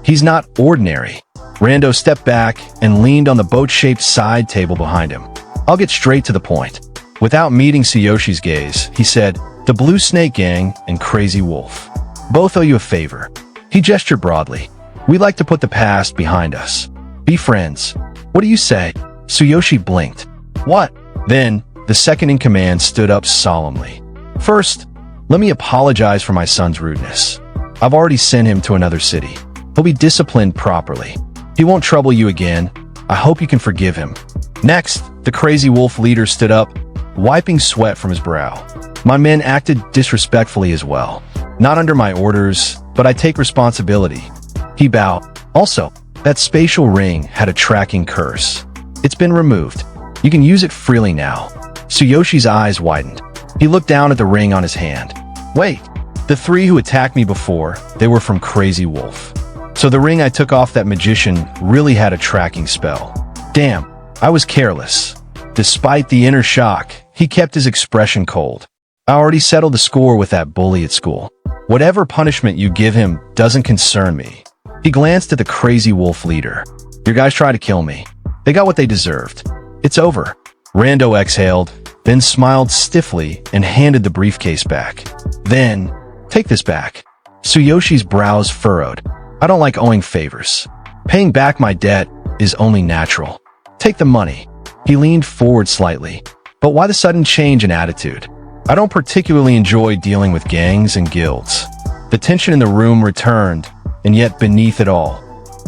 he's not ordinary. Rando stepped back and leaned on the boat-shaped side table behind him. "I'll get straight to the point." Without meeting Tsuyoshi's gaze, he said, "The Blue Snake Gang and Crazy Wolf. Both owe you a favor." He gestured broadly. "We'd like to put the past behind us. Be friends. What do you say?" Tsuyoshi blinked. "What?" Then, the second-in-command stood up solemnly. "First, let me apologize for my son's rudeness. I've already sent him to another city. He'll be disciplined properly. He won't trouble you again. I hope you can forgive him." Next, the Crazy Wolf leader stood up, wiping sweat from his brow. "My men acted disrespectfully as well. Not under my orders, but I take responsibility." He bowed. "Also, that spatial ring had a tracking curse. It's been removed. You can use it freely now." Tsuyoshi's eyes widened. He looked down at the ring on his hand. "Wait, the three who attacked me before, they were from Crazy Wolf. So the ring I took off that magician really had a tracking spell. Damn, I was careless." Despite the inner shock, he kept his expression cold. "I already settled the score with that bully at school. Whatever punishment you give him doesn't concern me." He glanced at the Crazy Wolf leader. "Your guys tried to kill me. They got what they deserved. It's over." Rando exhaled, then smiled stiffly and handed the briefcase back. "Then, take this back." Tsuyoshi's brows furrowed. "I don't like owing favors. Paying back my debt is only natural. Take the money." He leaned forward slightly. "But why the sudden change in attitude? I don't particularly enjoy dealing with gangs and guilds." The tension in the room returned, and yet beneath it all,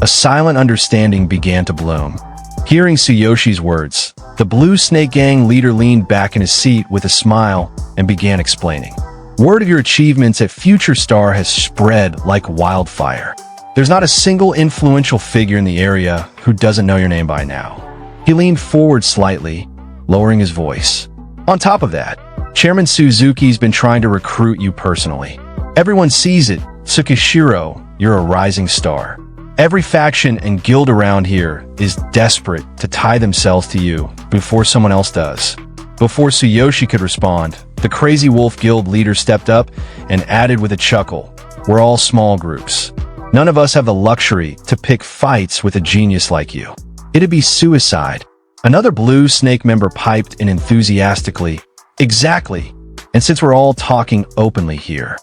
a silent understanding began to bloom. Hearing Tsuyoshi's words, the Blue Snake Gang leader leaned back in his seat with a smile and began explaining. "Word of your achievements at Future Star has spread like wildfire. There's not a single influential figure in the area who doesn't know your name by now." He leaned forward slightly, lowering his voice. "On top of that, Chairman Suzuki's been trying to recruit you personally. Everyone sees it. Tsukishiro, you're a rising star. Every faction and guild around here is desperate to tie themselves to you before someone else does." Before Tsuyoshi could respond, the Crazy Wolf Guild leader stepped up and added with a chuckle, "We're all small groups. None of us have the luxury to pick fights with a genius like you. It'd be suicide." Another Blue Snake member piped in enthusiastically, "Exactly. And since we're all talking openly here,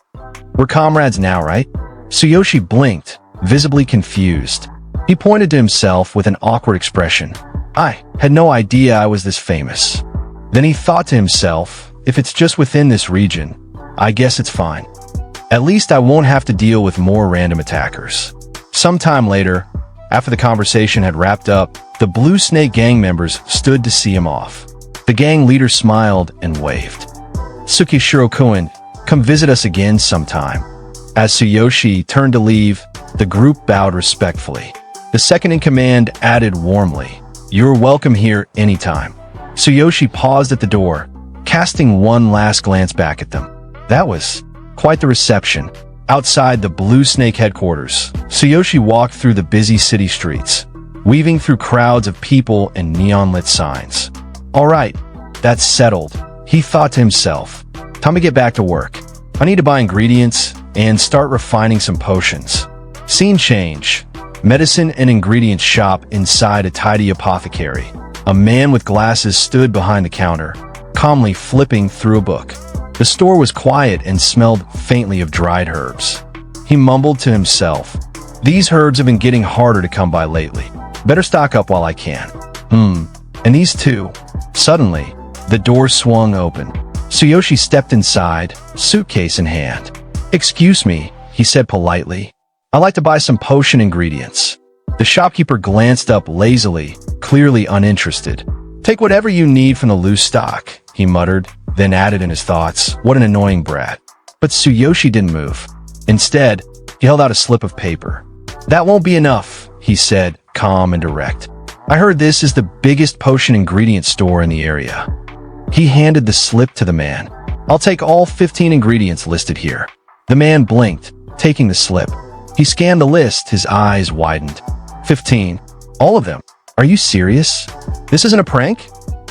we're comrades now, right?" Tsuyoshi blinked, visibly confused. He pointed to himself with an awkward expression. "I had no idea I was this famous." Then he thought to himself, "If it's just within this region, I guess it's fine. At least I won't have to deal with more random attackers." Sometime later, after the conversation had wrapped up, the Blue Snake gang members stood to see him off. The gang leader smiled and waved. "Tsukishiro-kun, come visit us again sometime." As Tsuyoshi turned to leave, the group bowed respectfully. The second-in-command added warmly, "You're welcome here anytime." Tsuyoshi paused at the door, casting one last glance back at them. That was quite the reception. Outside the Blue Snake headquarters, Tsuyoshi walked through the busy city streets, weaving through crowds of people and neon-lit signs. "All right, that's settled," he thought to himself. "Time to get back to work. I need to buy ingredients and start refining some potions." Scene change. Medicine and ingredients shop inside a tidy apothecary. A man with glasses stood behind the counter, calmly flipping through a book. The store was quiet and smelled faintly of dried herbs. He mumbled to himself, "These herbs have been getting harder to come by lately. Better stock up while I can. And these too." Suddenly, the door swung open. Tsuyoshi stepped inside, suitcase in hand. "Excuse me," he said politely. "I'd like to buy some potion ingredients." The shopkeeper glanced up lazily, clearly uninterested. "Take whatever you need from the loose stock," he muttered, then added in his thoughts, "What an annoying brat." But Tsuyoshi didn't move. Instead, he held out a slip of paper. "That won't be enough," he said, calm and direct. "I heard this is the biggest potion ingredient store in the area." He handed the slip to the man. "I'll take all 15 ingredients listed here." The man blinked, taking the slip. He scanned the list, his eyes widened. 15. All of them? Are you serious? This isn't a prank?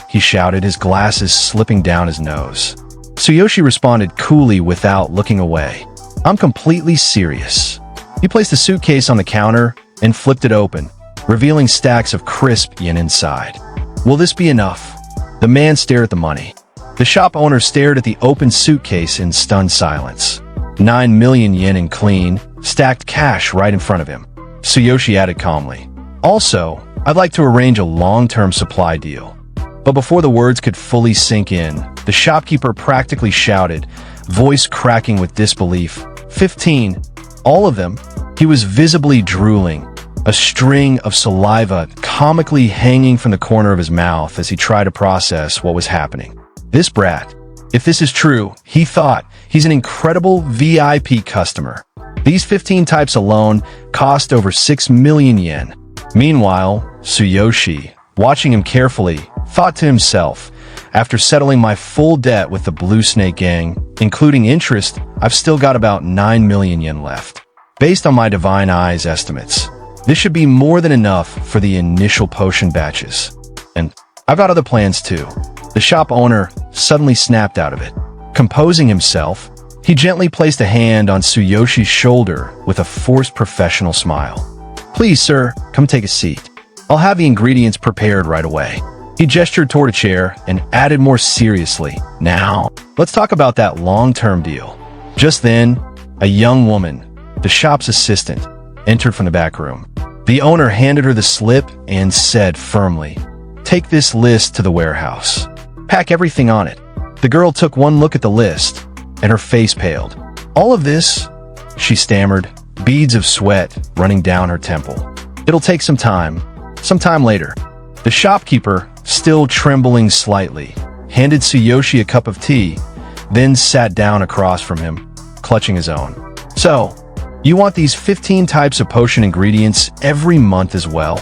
He shouted, his glasses slipping down his nose. Tsuyoshi responded coolly without looking away. "I'm completely serious." He placed the suitcase on the counter and flipped it open, revealing stacks of crisp yen inside. "Will this be enough?" The man stared at the money. The shop owner stared at the open suitcase in stunned silence. 9 million yen in clean, stacked cash right in front of him. Tsuyoshi added calmly, "Also, I'd like to arrange a long-term supply deal." But before the words could fully sink in, the shopkeeper practically shouted, voice cracking with disbelief, 15. All of them? He was visibly drooling, a string of saliva comically hanging from the corner of his mouth as he tried to process what was happening. This brat, if this is true, he thought, he's an incredible VIP customer. These 15 types alone cost over 6 million yen. Meanwhile, Tsuyoshi, watching him carefully, thought to himself, after settling my full debt with the Blue Snake Gang, including interest, I've still got about 9 million yen left. Based on my divine eyes estimates, this should be more than enough for the initial potion batches. And I've got other plans too. The shop owner suddenly snapped out of it. Composing himself, he gently placed a hand on Tsuyoshi's shoulder with a forced professional smile. "Please, sir, come take a seat. I'll have the ingredients prepared right away." He gestured toward a chair and added more seriously, "Now, let's talk about that long-term deal." Just then, a young woman, the shop's assistant, entered from the back room. The owner handed her the slip and said firmly, "Take this list to the warehouse. Pack everything on it." The girl took one look at the list, and her face paled. "All of this?" she stammered, beads of sweat running down her temple. "It'll take some time later." The shopkeeper, still trembling slightly, handed Tsuyoshi a cup of tea, then sat down across from him, clutching his own. "So, you want these 15 types of potion ingredients every month as well?"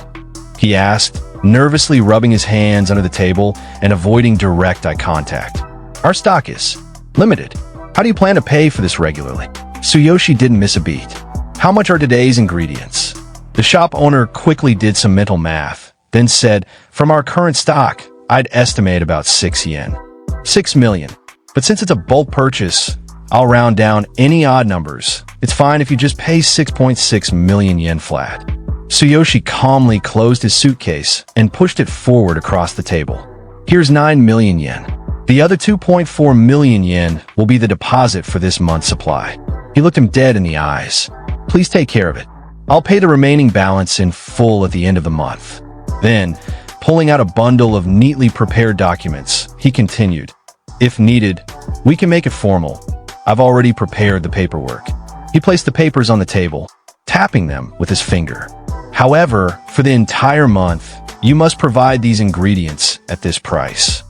he asked, nervously rubbing his hands under the table and avoiding direct eye contact. "Our stock is limited. How do you plan to pay for this regularly?" Tsuyoshi didn't miss a beat. "How much are today's ingredients?" The shop owner quickly did some mental math, then said, "From our current stock, I'd estimate about 6 yen. 6 million. But since it's a bulk purchase, I'll round down any odd numbers. It's fine if you just pay 6.6 million yen flat." Tsuyoshi calmly closed his suitcase and pushed it forward across the table. Here's 9 million yen. The other 2.4 million yen will be the deposit for this month's supply. He looked him dead in the eyes. Please take care of it. I'll pay the remaining balance in full at the end of the month. Then, pulling out a bundle of neatly prepared documents, he continued, if needed, we can make it formal. I've already prepared the paperwork. He placed the papers on the table, tapping them with his finger. However, for the entire month, you must provide these ingredients at this price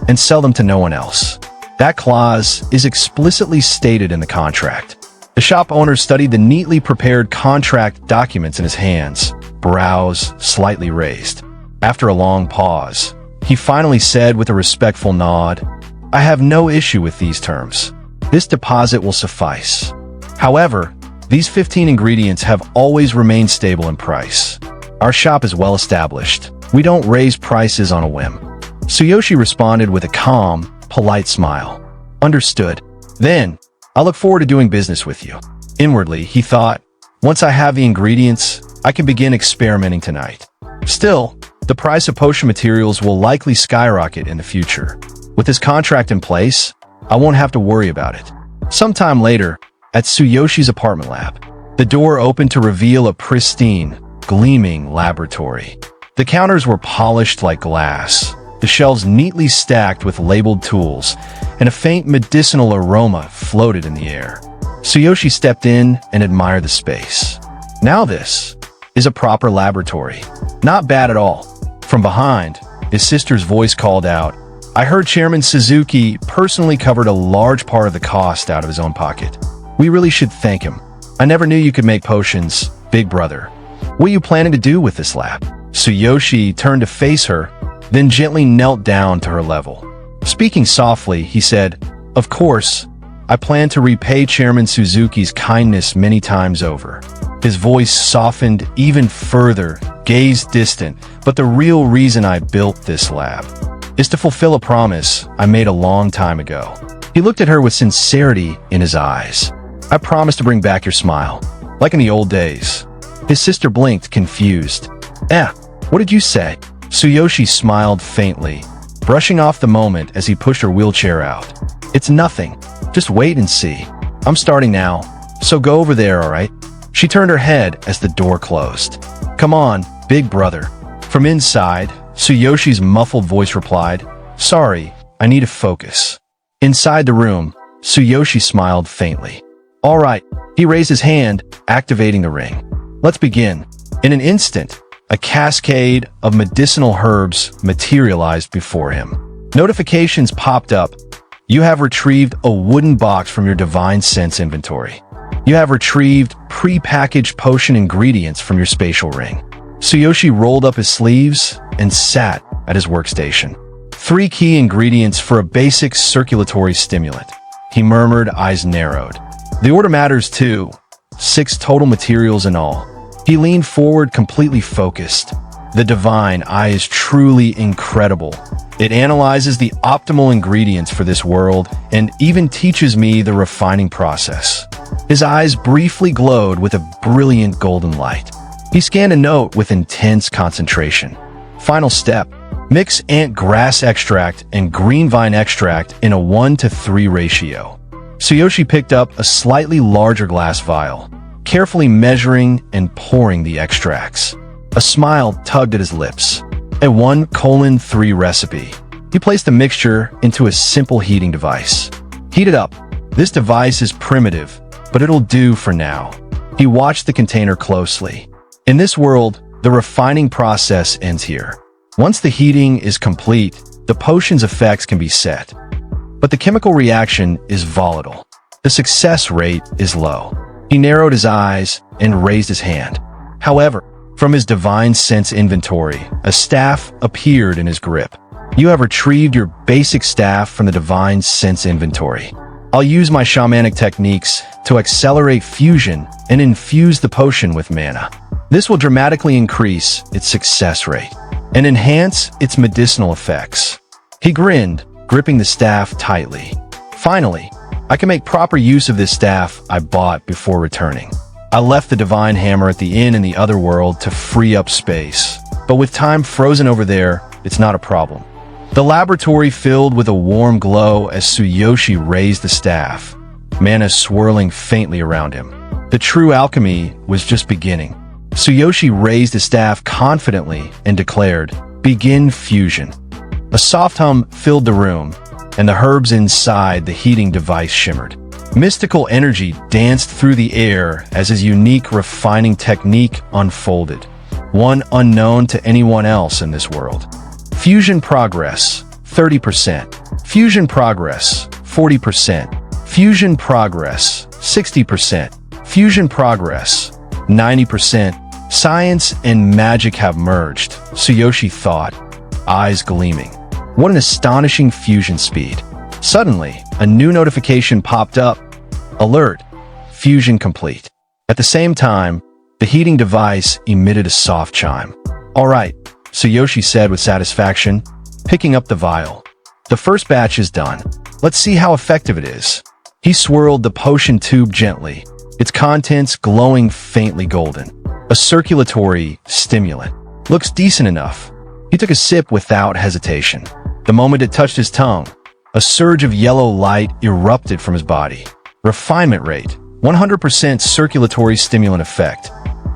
and sell them to no one else. That clause is explicitly stated in the contract. The shop owner studied the neatly prepared contract documents in his hands, brows slightly raised. After a long pause, he finally said with a respectful nod, I have no issue with these terms. This deposit will suffice. However, these 15 ingredients have always remained stable in price. Our shop is well established. We don't raise prices on a whim. Tsuyoshi responded with a calm, polite smile. Understood. Then, I look forward to doing business with you. Inwardly, he thought, once I have the ingredients, I can begin experimenting tonight. Still, the price of potion materials will likely skyrocket in the future. With this contract in place, I won't have to worry about it. Sometime later, at Tsuyoshi's apartment lab, the door opened to reveal a pristine, gleaming laboratory. The counters were polished like glass, the shelves neatly stacked with labeled tools, and a faint medicinal aroma floated in the air. Tsuyoshi stepped in and admired the space. Now this is a proper laboratory. Not bad at all. From behind, his sister's voice called out, I heard Chairman Suzuki personally covered a large part of the cost out of his own pocket. We really should thank him. I never knew you could make potions, big brother. What are you planning to do with this lab? Tsuyoshi turned to face her, then gently knelt down to her level. Speaking softly, he said, Of course, I plan to repay Chairman Suzuki's kindness many times over. His voice softened even further, gaze distant, but the real reason I built this lab is to fulfill a promise I made a long time ago. He looked at her with sincerity in his eyes. I promise to bring back your smile, like in the old days. His sister blinked, confused. What did you say? Tsuyoshi smiled faintly, brushing off the moment as he pushed her wheelchair out. It's nothing. Just wait and see. I'm starting now, so go over there, all right? She turned her head as the door closed. Come on, big brother. From inside, Tsuyoshi's muffled voice replied, Sorry, I need to focus. Inside the room, Tsuyoshi smiled faintly. All right, he raised his hand, activating the ring. Let's begin. In an instant, a cascade of medicinal herbs materialized before him. Notifications popped up. You have retrieved a wooden box from your Divine Sense inventory. You have retrieved pre-packaged potion ingredients from your spatial ring. Tsuyoshi rolled up his sleeves and sat at his workstation. 3 key ingredients for a basic circulatory stimulant. He murmured, eyes narrowed. The order matters too. 6 total materials in all. He leaned forward, completely focused. The divine eye is truly incredible. It analyzes the optimal ingredients for this world and even teaches me the refining process. His eyes briefly glowed with a brilliant golden light. He scanned a note with intense concentration. Final step. Mix ant grass extract and green vine extract in a 1:3 ratio. Tsuyoshi picked up a slightly larger glass vial, carefully measuring and pouring the extracts. A smile tugged at his lips. A 1:3 recipe. He placed the mixture into a simple heating device. Heat it up. This device is primitive, but it'll do for now. He watched the container closely. In this world, the refining process ends here. Once the heating is complete, the potion's effects can be set. But the chemical reaction is volatile. The success rate is low. He narrowed his eyes and raised his hand. However, from his Divine Sense inventory, a staff appeared in his grip. You have retrieved your basic staff from the Divine Sense inventory. I'll use my shamanic techniques to accelerate fusion and infuse the potion with mana. This will dramatically increase its success rate and enhance its medicinal effects. He grinned, gripping the staff tightly. Finally, I can make proper use of this staff I bought before returning. I left the divine hammer at the inn in the other world to free up space. But with time frozen over there, it's not a problem. The laboratory filled with a warm glow as Tsuyoshi raised the staff, mana swirling faintly around him. The true alchemy was just beginning. Tsuyoshi raised his staff confidently and declared, "Begin fusion." A soft hum filled the room, and the herbs inside the heating device shimmered. Mystical energy danced through the air as his unique refining technique unfolded, one unknown to anyone else in this world. Fusion progress, 30%. Fusion progress, 40%. Fusion progress, 60%. Fusion progress, 90%. Science and magic have merged, Tsuyoshi thought, eyes gleaming. What an astonishing fusion speed. Suddenly, a new notification popped up. Alert, fusion complete. At the same time, the heating device emitted a soft chime. All right, Tsuyoshi said with satisfaction, picking up the vial. The first batch is done. Let's see how effective it is. He swirled the potion tube gently, its contents glowing faintly golden. A circulatory stimulant. Looks decent enough. He took a sip without hesitation. The moment it touched his tongue, a surge of yellow light erupted from his body. Refinement rate, 100% circulatory stimulant effect.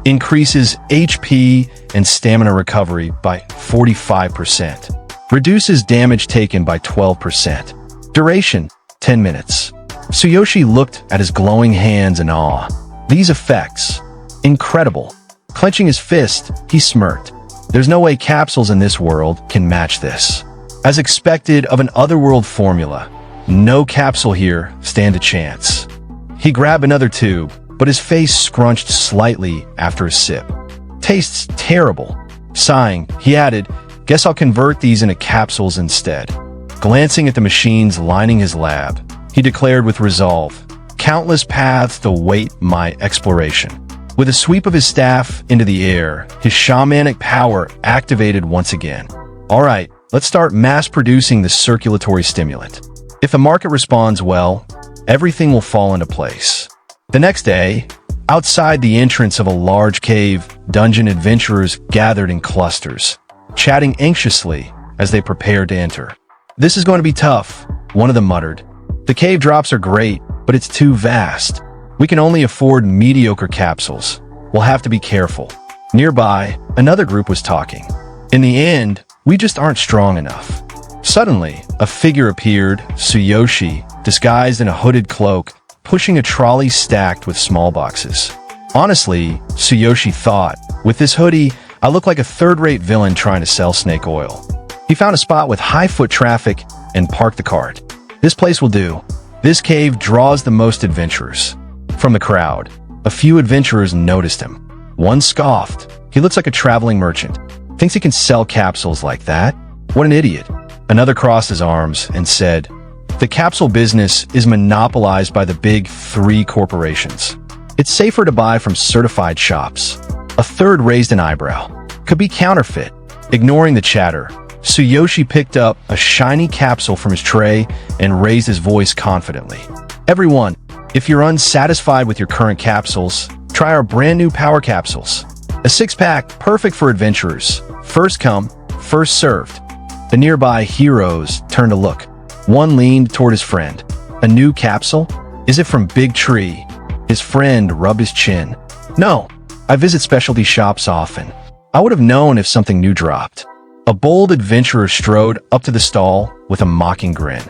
Increases HP and stamina recovery by 45%. Reduces damage taken by 12%. Duration, 10 minutes. Tsuyoshi looked at his glowing hands in awe. These effects, incredible. Clenching his fist, he smirked. There's no way capsules in this world can match this. As expected of an otherworld formula, no capsule here stand a chance. He grabbed another tube, but his face scrunched slightly after a sip. Tastes terrible. Sighing, he added, "Guess I'll convert these into capsules instead." Glancing at the machines lining his lab, he declared with resolve, "Countless paths to wait my exploration." With a sweep of his staff into the air, his shamanic power activated once again. All right, let's start mass-producing the circulatory stimulant. If the market responds well, everything will fall into place. The next day, outside the entrance of a large cave, dungeon adventurers gathered in clusters, chatting anxiously as they prepared to enter. "This is going to be tough," one of them muttered. "The cave drops are great, but it's too vast. We can only afford mediocre capsules. We'll have to be careful." Nearby, another group was talking. "In the end, we just aren't strong enough." Suddenly, a figure appeared, Tsuyoshi, disguised in a hooded cloak, pushing a trolley stacked with small boxes. Honestly, Tsuyoshi thought, with this hoodie, I look like a third-rate villain trying to sell snake oil. He found a spot with high foot traffic and parked the cart. This place will do. This cave draws the most adventurers. From the crowd, a few adventurers noticed him. One scoffed. He looks like a traveling merchant. Thinks he can sell capsules like that? What an idiot. Another crossed his arms and said, "The capsule business is monopolized by the big three corporations. It's safer to buy from certified shops." A third raised an eyebrow. "Could be counterfeit." Ignoring the chatter, Tsuyoshi picked up a shiny capsule from his tray and raised his voice confidently. "Everyone, if you're unsatisfied with your current capsules, try our brand new power capsules. A six-pack, perfect for adventurers. First come, first served." The nearby heroes turned to look. One leaned toward his friend. "A new capsule? Is it from Big Tree?" His friend rubbed his chin. "No, I visit specialty shops often. I would have known if something new dropped." A bold adventurer strode up to the stall with a mocking grin.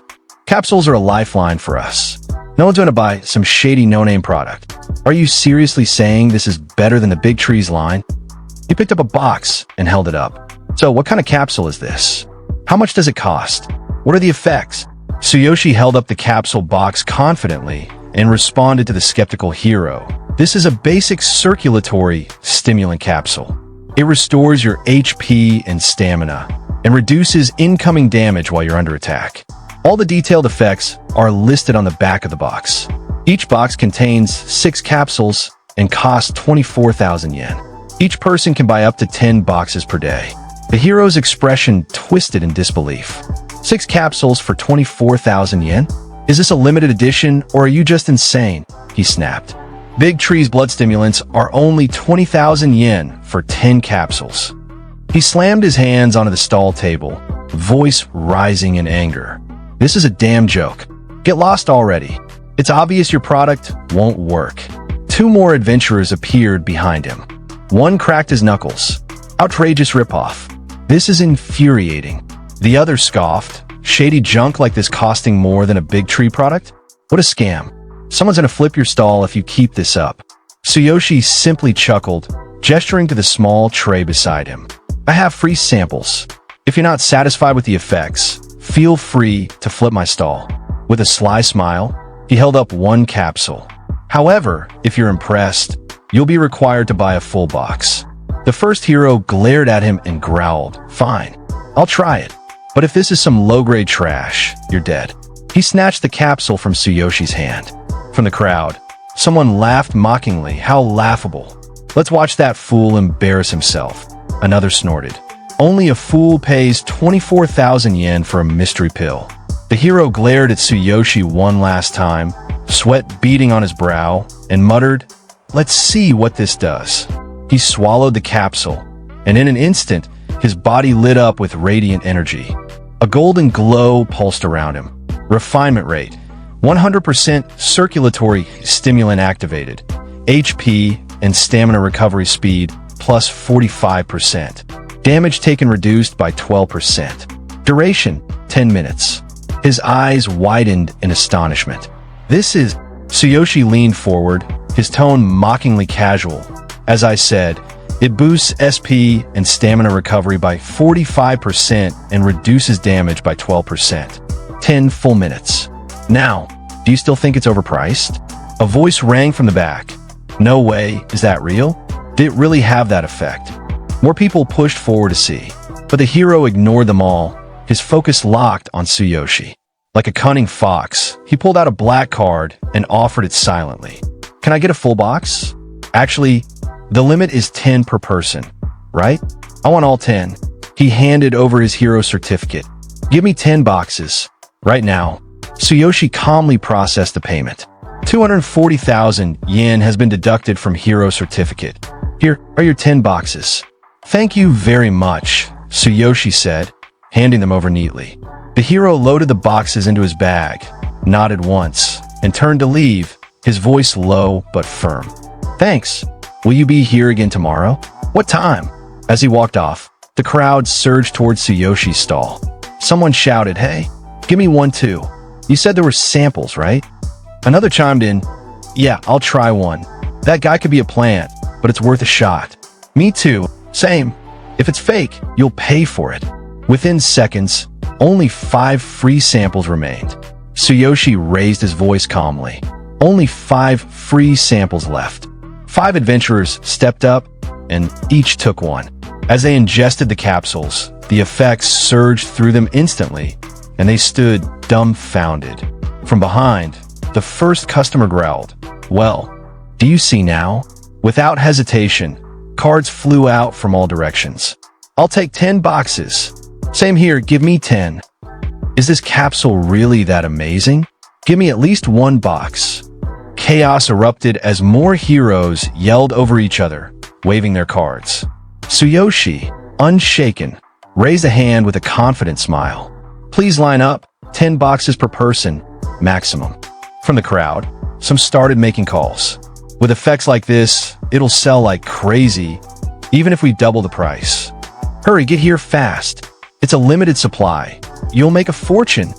"Capsules are a lifeline for us. No one's going to buy some shady no-name product. Are you seriously saying this is better than the Big Tree's line?" He picked up a box and held it up. "So what kind of capsule is this? How much does it cost? What are the effects?" Tsuyoshi held up the capsule box confidently and responded to the skeptical hero. "This is a basic circulatory stimulant capsule. It restores your HP and stamina and reduces incoming damage while you're under attack. All the detailed effects are listed on the back of the box. Each box contains 6 capsules and costs 24,000 yen. Each person can buy up to 10 boxes per day." The hero's expression twisted in disbelief. 6 capsules for 24,000 yen? Is this a limited edition, or are you just insane?" he snapped. Big Tree's blood stimulants are only 20,000 yen for 10 capsules. He slammed his hands onto the stall table, voice rising in anger. This is a damn joke. Get lost already. It's obvious your product won't work. Two more adventurers appeared behind him. One cracked his knuckles. Outrageous ripoff. This is infuriating. The other scoffed. Shady junk like this costing more than a Big Tree product? What a scam. Someone's gonna flip your stall if you keep this up. Tsuyoshi simply chuckled, gesturing to the small tray beside him. I have free samples. If you're not satisfied with the effects, feel free to flip my stall. With a sly smile, he held up one capsule. However, if you're impressed, you'll be required to buy a full box. The first hero glared at him and growled, "Fine, I'll try it. But if this is some low-grade trash, you're dead." He snatched the capsule from Tsuyoshi's hand. From the crowd, someone laughed mockingly. How laughable. Let's watch that fool embarrass himself. Another snorted. Only a fool pays 24,000 yen for a mystery pill. The hero glared at Tsuyoshi one last time, sweat beading on his brow, and muttered, "Let's see what this does." He swallowed the capsule, and in an instant, his body lit up with radiant energy. A golden glow pulsed around him. Refinement rate, 100% circulatory stimulant activated. HP and stamina recovery speed, plus 45%. Damage taken reduced by 12%. Duration, 10 minutes. His eyes widened in astonishment. This is... Tsuyoshi leaned forward, his tone mockingly casual. As I said, it boosts SP and stamina recovery by 45% and reduces damage by 12%. 10 full minutes. Now, do you still think it's overpriced? A voice rang from the back. No way, is that real? Did it really have that effect? More people pushed forward to see, but the hero ignored them all, his focus locked on Tsuyoshi. Like a cunning fox, he pulled out a black card and offered it silently. Can I get a full box? Actually, the limit is 10 per person, right? I want all 10. He handed over his hero certificate. Give me 10 boxes. Right now. Tsuyoshi calmly processed the payment. 240,000 yen has been deducted from hero certificate. Here are your 10 boxes. Thank you very much, Tsuyoshi said, handing them over neatly. The hero loaded the boxes into his bag, nodded once, and turned to leave, his voice low but firm. Thanks. Will you be here again tomorrow? What time? As he walked off, the crowd surged towards Tsuyoshi's stall. Someone shouted, "Hey, give me one too. You said there were samples, right?" Another chimed in, "Yeah, I'll try one. That guy could be a plant, but it's worth a shot." "Me too. Same. If it's fake, you'll pay for it." Within seconds, only 5 free samples remained. Tsuyoshi raised his voice calmly. Only 5 free samples left. 5 adventurers stepped up, and each took one. As they ingested the capsules, the effects surged through them instantly, and they stood dumbfounded. From behind, the first customer growled, "Well, do you see now?" Without hesitation, cards flew out from all directions. "I'll take 10 boxes. Same here, give me 10. Is this capsule really that amazing? Give me at least 1 box." Chaos erupted as more heroes yelled over each other, waving their cards. Tsuyoshi, unshaken, raised a hand with a confident smile. "Please line up, 10 boxes per person, maximum." From the crowd, some started making calls. "With effects like this, it'll sell like crazy, even if we double the price. Hurry, get here fast. It's a limited supply. You'll make a fortune.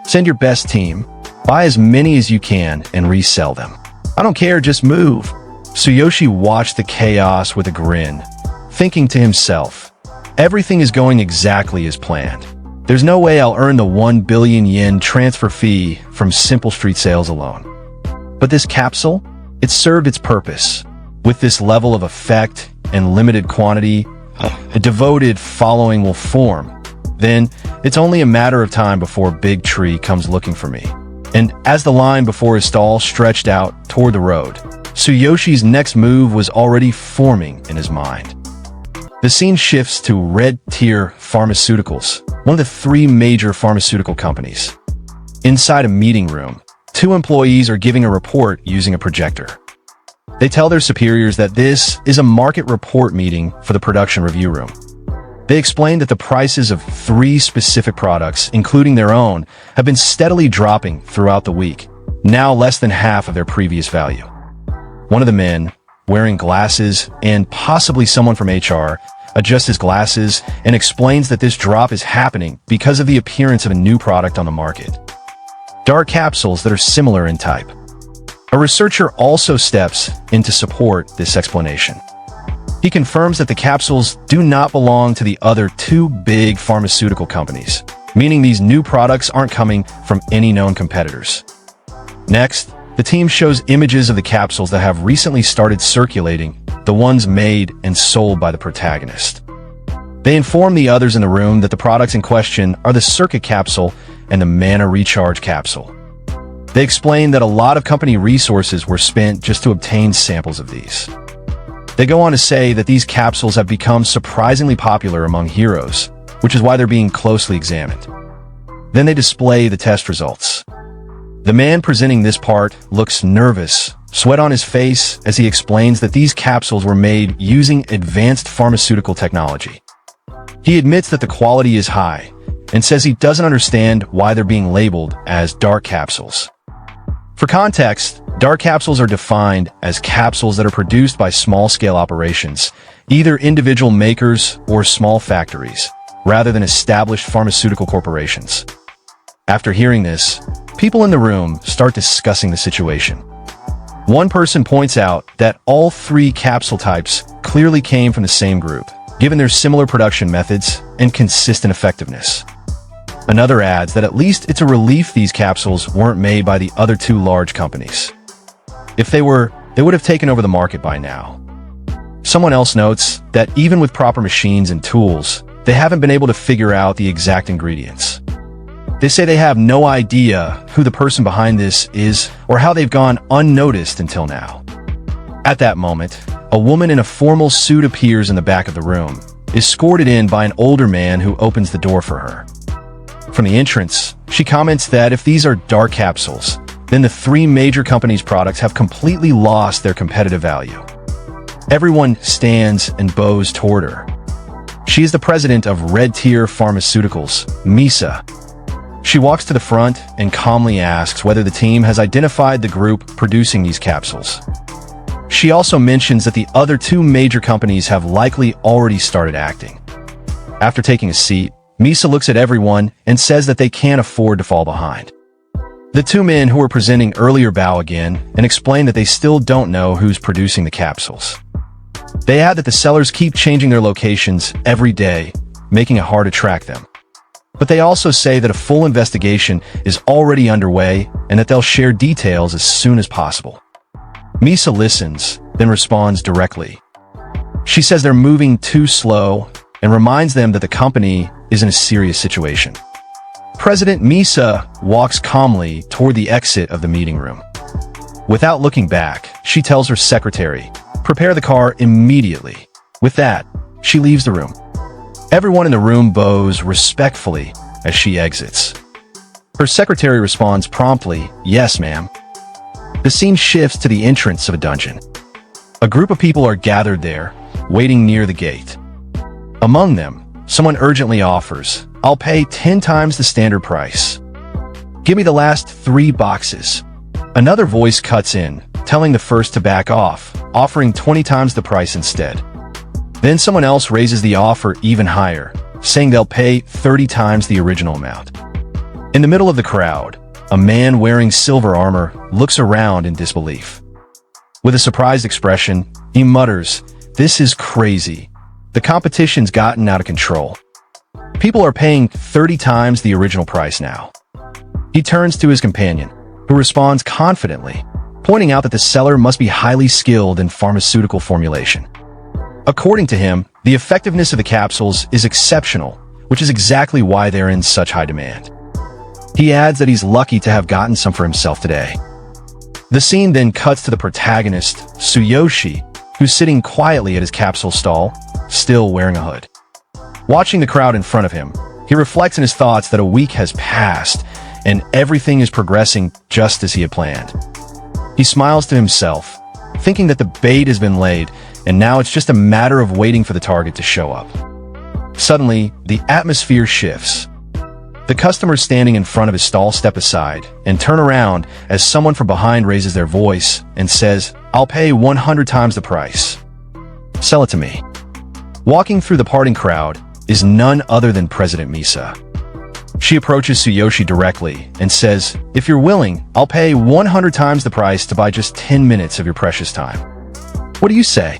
Send your best team. Buy as many as you can and resell them." "I don't care, just move." Tsuyoshi watched the chaos with a grin, thinking to himself, everything is going exactly as planned. There's no way I'll earn the 1 billion yen transfer fee from simple street sales alone. But this capsule, it served its purpose. With this level of effect and limited quantity, a devoted following will form. Then, it's only a matter of time before Big Tree comes looking for me. And as the line before his stall stretched out toward the road, Tsuyoshi's next move was already forming in his mind. The scene shifts to Red Tier Pharmaceuticals, one of the 3 major pharmaceutical companies. Inside a meeting room, 2 employees are giving a report using a projector. They tell their superiors that this is a market report meeting for the production review room. They explain that the prices of 3 specific products, including their own, have been steadily dropping throughout the week, now less than half of their previous value. One of the men, wearing glasses and possibly someone from HR, adjusts his glasses and explains that this drop is happening because of the appearance of a new product on the market. Dark capsules that are similar in type. A researcher also steps in to support this explanation. He confirms that the capsules do not belong to the other 2 big pharmaceutical companies, meaning these new products aren't coming from any known competitors. Next, the team shows images of the capsules that have recently started circulating, the ones made and sold by the protagonist. They inform the others in the room that the products in question are the Circuit Capsule and the Mana Recharge Capsule. They explain that a lot of company resources were spent just to obtain samples of these. They go on to say that these capsules have become surprisingly popular among heroes, which is why they're being closely examined. Then they display the test results. The man presenting this part looks nervous, sweat on his face as he explains that these capsules were made using advanced pharmaceutical technology. He admits that the quality is high and says he doesn't understand why they're being labeled as dark capsules. For context, dark capsules are defined as capsules that are produced by small-scale operations, either individual makers or small factories, rather than established pharmaceutical corporations. After hearing this, people in the room start discussing the situation. One person points out that all 3 capsule types clearly came from the same group, given their similar production methods and consistent effectiveness. Another adds that at least it's a relief these capsules weren't made by the other 2 large companies. If they were, they would have taken over the market by now. Someone else notes that even with proper machines and tools, they haven't been able to figure out the exact ingredients. They say they have no idea who the person behind this is or how they've gone unnoticed until now. At that moment, a woman in a formal suit appears in the back of the room, escorted in by an older man who opens the door for her. From the entrance, she comments that if these are dark capsules, then the 3 major companies' products have completely lost their competitive value. Everyone stands and bows toward her. She is the president of Red Tier Pharmaceuticals, Misa. She walks to the front and calmly asks whether the team has identified the group producing these capsules. She also mentions that the other 2 major companies have likely already started acting. After taking a seat, Misa looks at everyone and says that they can't afford to fall behind. The 2 men who were presenting earlier bow again and explain that they still don't know who's producing the capsules. They add that the sellers keep changing their locations every day, making it hard to track them. But they also say that a full investigation is already underway and that they'll share details as soon as possible. Misa listens, then responds directly. She says they're moving too slow and reminds them that the company is in a serious situation. President Misa walks calmly toward the exit of the meeting room. Without looking back, she tells her secretary, "Prepare the car immediately." With that, she leaves the room. Everyone in the room bows respectfully as she exits. Her secretary responds promptly, "Yes, ma'am." The scene shifts to the entrance of a dungeon. A group of people are gathered there, waiting near the gate. Among them, someone urgently offers, "I'll pay 10 times the standard price. Give me the last 3 boxes." Another voice cuts in, telling the first to back off, offering 20 times the price instead. Then someone else raises the offer even higher, saying they'll pay 30 times the original amount. In the middle of the crowd, a man wearing silver armor looks around in disbelief. With a surprised expression, he mutters, "This is crazy. The competition's gotten out of control. People are paying 30 times the original price now." He turns to his companion, who responds confidently, pointing out that the seller must be highly skilled in pharmaceutical formulation. According to him, the effectiveness of the capsules is exceptional, which is exactly why they're in such high demand. He adds that he's lucky to have gotten some for himself today. The scene then cuts to the protagonist, Tsuyoshi, who's sitting quietly at his capsule stall, still wearing a hood. Watching the crowd in front of him, he reflects in his thoughts that a week has passed and everything is progressing just as he had planned. He smiles to himself, thinking that the bait has been laid, and now it's just a matter of waiting for the target to show up. Suddenly, the atmosphere shifts. The customers standing in front of his stall step aside and turn around as someone from behind raises their voice and says, "I'll pay 100 times the price. Sell it to me." Walking through the parting crowd is none other than President Misa. She approaches Tsuyoshi directly and says, "If you're willing, I'll pay 100 times the price to buy just 10 minutes of your precious time. What do you say?"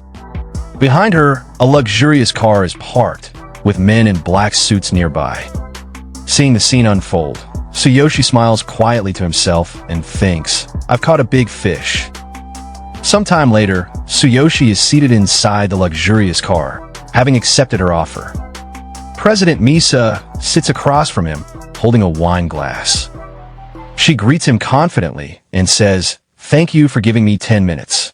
Behind her, a luxurious car is parked, with men in black suits nearby. Seeing the scene unfold, Tsuyoshi smiles quietly to himself and thinks, "I've caught a big fish." Sometime later, Tsuyoshi is seated inside the luxurious car, having accepted her offer. President Misa sits across from him, holding a wine glass. She greets him confidently and says, "Thank you for giving me 10 minutes.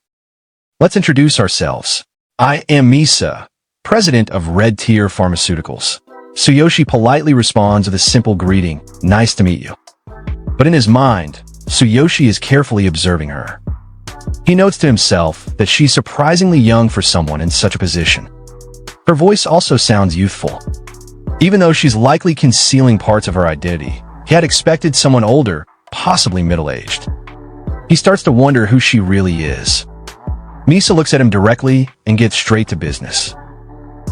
Let's introduce ourselves. I am Misa, president of Red Tier Pharmaceuticals." Tsuyoshi politely responds with a simple greeting, "Nice to meet you." But in his mind, Tsuyoshi is carefully observing her. He notes to himself that she's surprisingly young for someone in such a position. Her voice also sounds youthful. Even though she's likely concealing parts of her identity, he had expected someone older, possibly middle-aged. He starts to wonder who she really is. Misa looks at him directly and gets straight to business.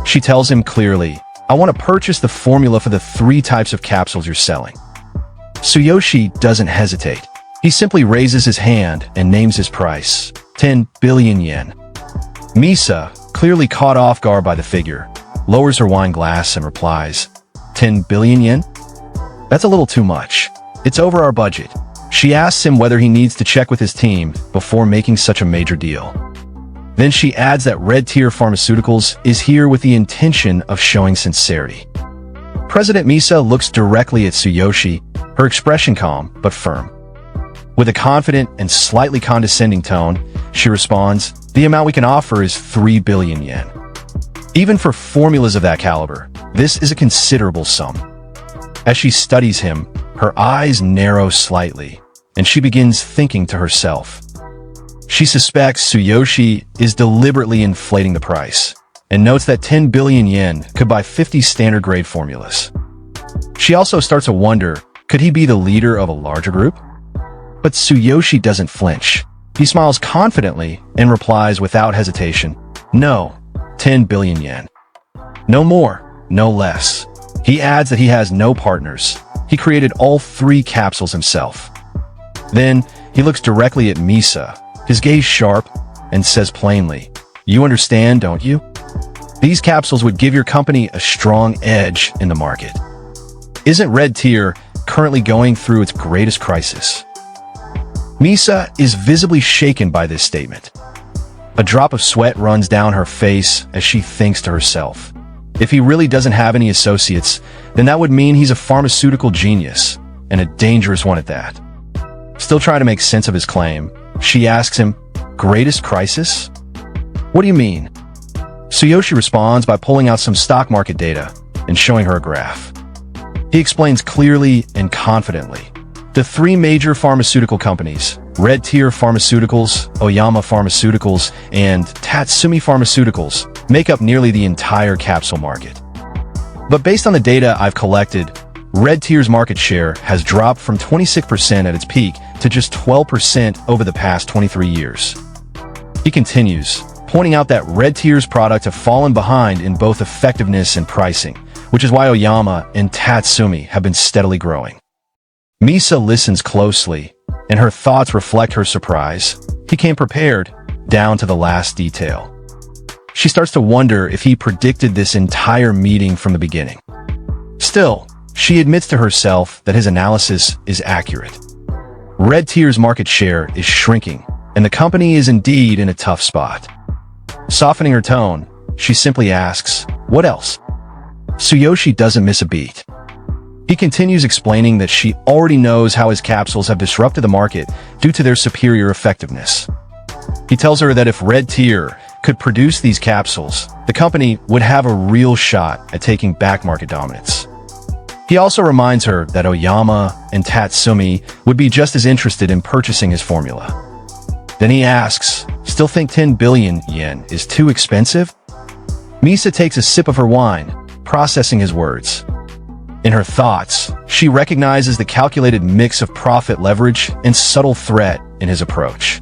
She tells him clearly, "I want to purchase the formula for the 3 types of capsules you're selling." Tsuyoshi doesn't hesitate. He simply raises his hand and names his price, 10 billion yen. Misa, clearly caught off guard by the figure, lowers her wine glass and replies, 10 billion yen? That's a little too much. It's over our budget. She asks him whether he needs to check with his team before making such a major deal. Then she adds that Red Tier Pharmaceuticals is here with the intention of showing sincerity. President Misa looks directly at Tsuyoshi, her expression calm but firm. With a confident and slightly condescending tone, she responds, "The amount we can offer is 3 billion yen. Even for formulas of that caliber, this is a considerable sum." As she studies him, her eyes narrow slightly, and she begins thinking to herself. She suspects Tsuyoshi is deliberately inflating the price, and notes that 10 billion yen could buy 50 standard grade formulas. She also starts to wonder, could he be the leader of a larger group? But Tsuyoshi doesn't flinch. He smiles confidently and replies without hesitation, "No, 10 billion yen. No more, no less." He adds that he has no partners. He created all 3 capsules himself. Then he looks directly at Misa, his gaze sharp, and says plainly, "You understand, don't you? These capsules would give your company a strong edge in the market. Isn't Red Tier currently going through its greatest crisis?" Misa is visibly shaken by this statement. A drop of sweat runs down her face as she thinks to herself, if he really doesn't have any associates, then that would mean he's a pharmaceutical genius, and a dangerous one at that. Still trying to make sense of his claim, she asks him, "Greatest crisis? What do you mean?" Tsuyoshi responds by pulling out some stock market data and showing her a graph. He explains clearly and confidently. The 3 major pharmaceutical companies, Red Tier Pharmaceuticals, Oyama Pharmaceuticals, and Tatsumi Pharmaceuticals, make up nearly the entire capsule market. But based on the data I've collected, Red Tier's market share has dropped from 26% at its peak to just 12% over the past 23 years. He continues, pointing out that Red Tier's products have fallen behind in both effectiveness and pricing, which is why Oyama and Tatsumi have been steadily growing. Misa listens closely, and her thoughts reflect her surprise. He came prepared, down to the last detail. She starts to wonder if he predicted this entire meeting from the beginning. Still, she admits to herself that his analysis is accurate. Red Tier's market share is shrinking, and the company is indeed in a tough spot. Softening her tone, she simply asks, "What else?" Tsuyoshi doesn't miss a beat. He continues explaining that she already knows how his capsules have disrupted the market due to their superior effectiveness. He tells her that if Red Tier could produce these capsules, the company would have a real shot at taking back market dominance. He also reminds her that Oyama and Tatsumi would be just as interested in purchasing his formula. Then he asks, still think 10 billion yen is too expensive? Misa takes a sip of her wine, processing his words. In her thoughts, she recognizes the calculated mix of profit leverage and subtle threat in his approach.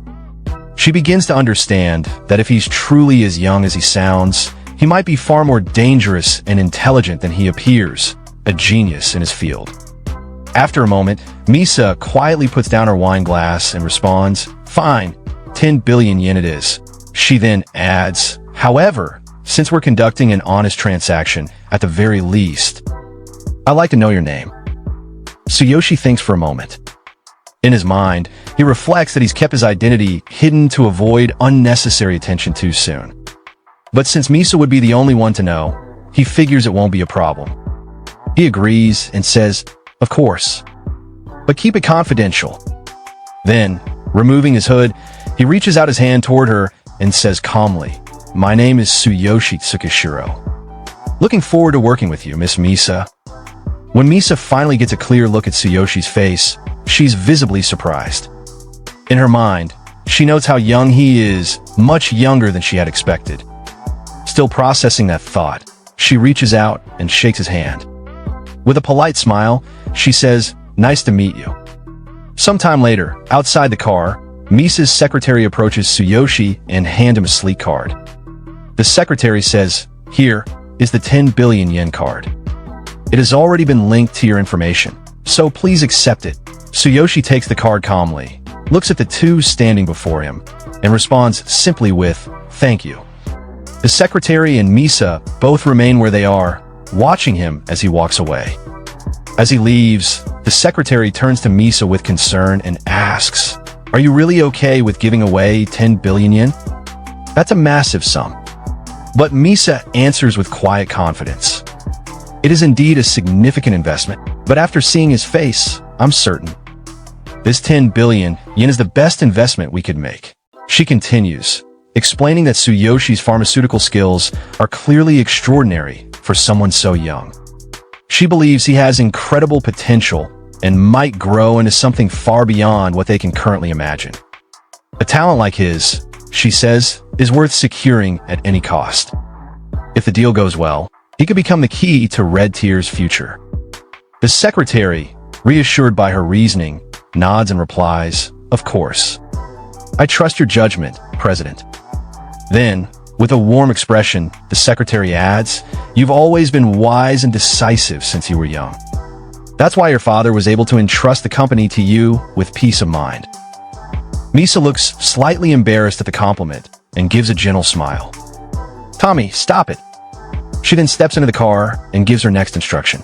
She begins to understand that if he's truly as young as he sounds, he might be far more dangerous and intelligent than he appears, a genius in his field. After a moment, Misa quietly puts down her wine glass and responds, "Fine, 10 billion yen it is." She then adds, "However, since we're conducting an honest transaction, at the very least, I'd like to know your name." Tsuyoshi thinks for a moment. In his mind, he reflects that he's kept his identity hidden to avoid unnecessary attention too soon. But since Misa would be the only one to know, he figures it won't be a problem. He agrees and says, "Of course, but keep it confidential." Then, removing his hood, he reaches out his hand toward her and says calmly, "My name is Tsuyoshi Tsukishiro. Looking forward to working with you, Miss Misa." When Misa finally gets a clear look at Tsuyoshi's face, she's visibly surprised. In her mind, she notes how young he is, much younger than she had expected. Still processing that thought, she reaches out and shakes his hand. With a polite smile, she says, "Nice to meet you." Sometime later, outside the car, Misa's secretary approaches Tsuyoshi and hands him a sleek card. The secretary says, "Here is the 10 billion yen card. It has already been linked to your information, so please accept it." Tsuyoshi takes the card calmly, looks at the two standing before him, and responds simply with, "Thank you." The secretary and Misa both remain where they are, watching him as he walks away. As he leaves, the secretary turns to Misa with concern and asks, "Are you really okay with giving away 10 billion yen? That's a massive sum." But Misa answers with quiet confidence. "It is indeed a significant investment, but after seeing his face, I'm certain. This 10 billion yen is the best investment we could make." She continues, explaining that Tsuyoshi's pharmaceutical skills are clearly extraordinary for someone so young. She believes he has incredible potential and might grow into something far beyond what they can currently imagine. A talent like his, she says, is worth securing at any cost. If the deal goes well, he could become the key to Red Tier's future. The secretary, reassured by her reasoning, nods and replies, "Of course. I trust your judgment, President." Then, with a warm expression, the secretary adds, "You've always been wise and decisive since you were young. That's why your father was able to entrust the company to you with peace of mind." Misa looks slightly embarrassed at the compliment and gives a gentle smile. "Tommy, stop it." She then steps into the car and gives her next instruction.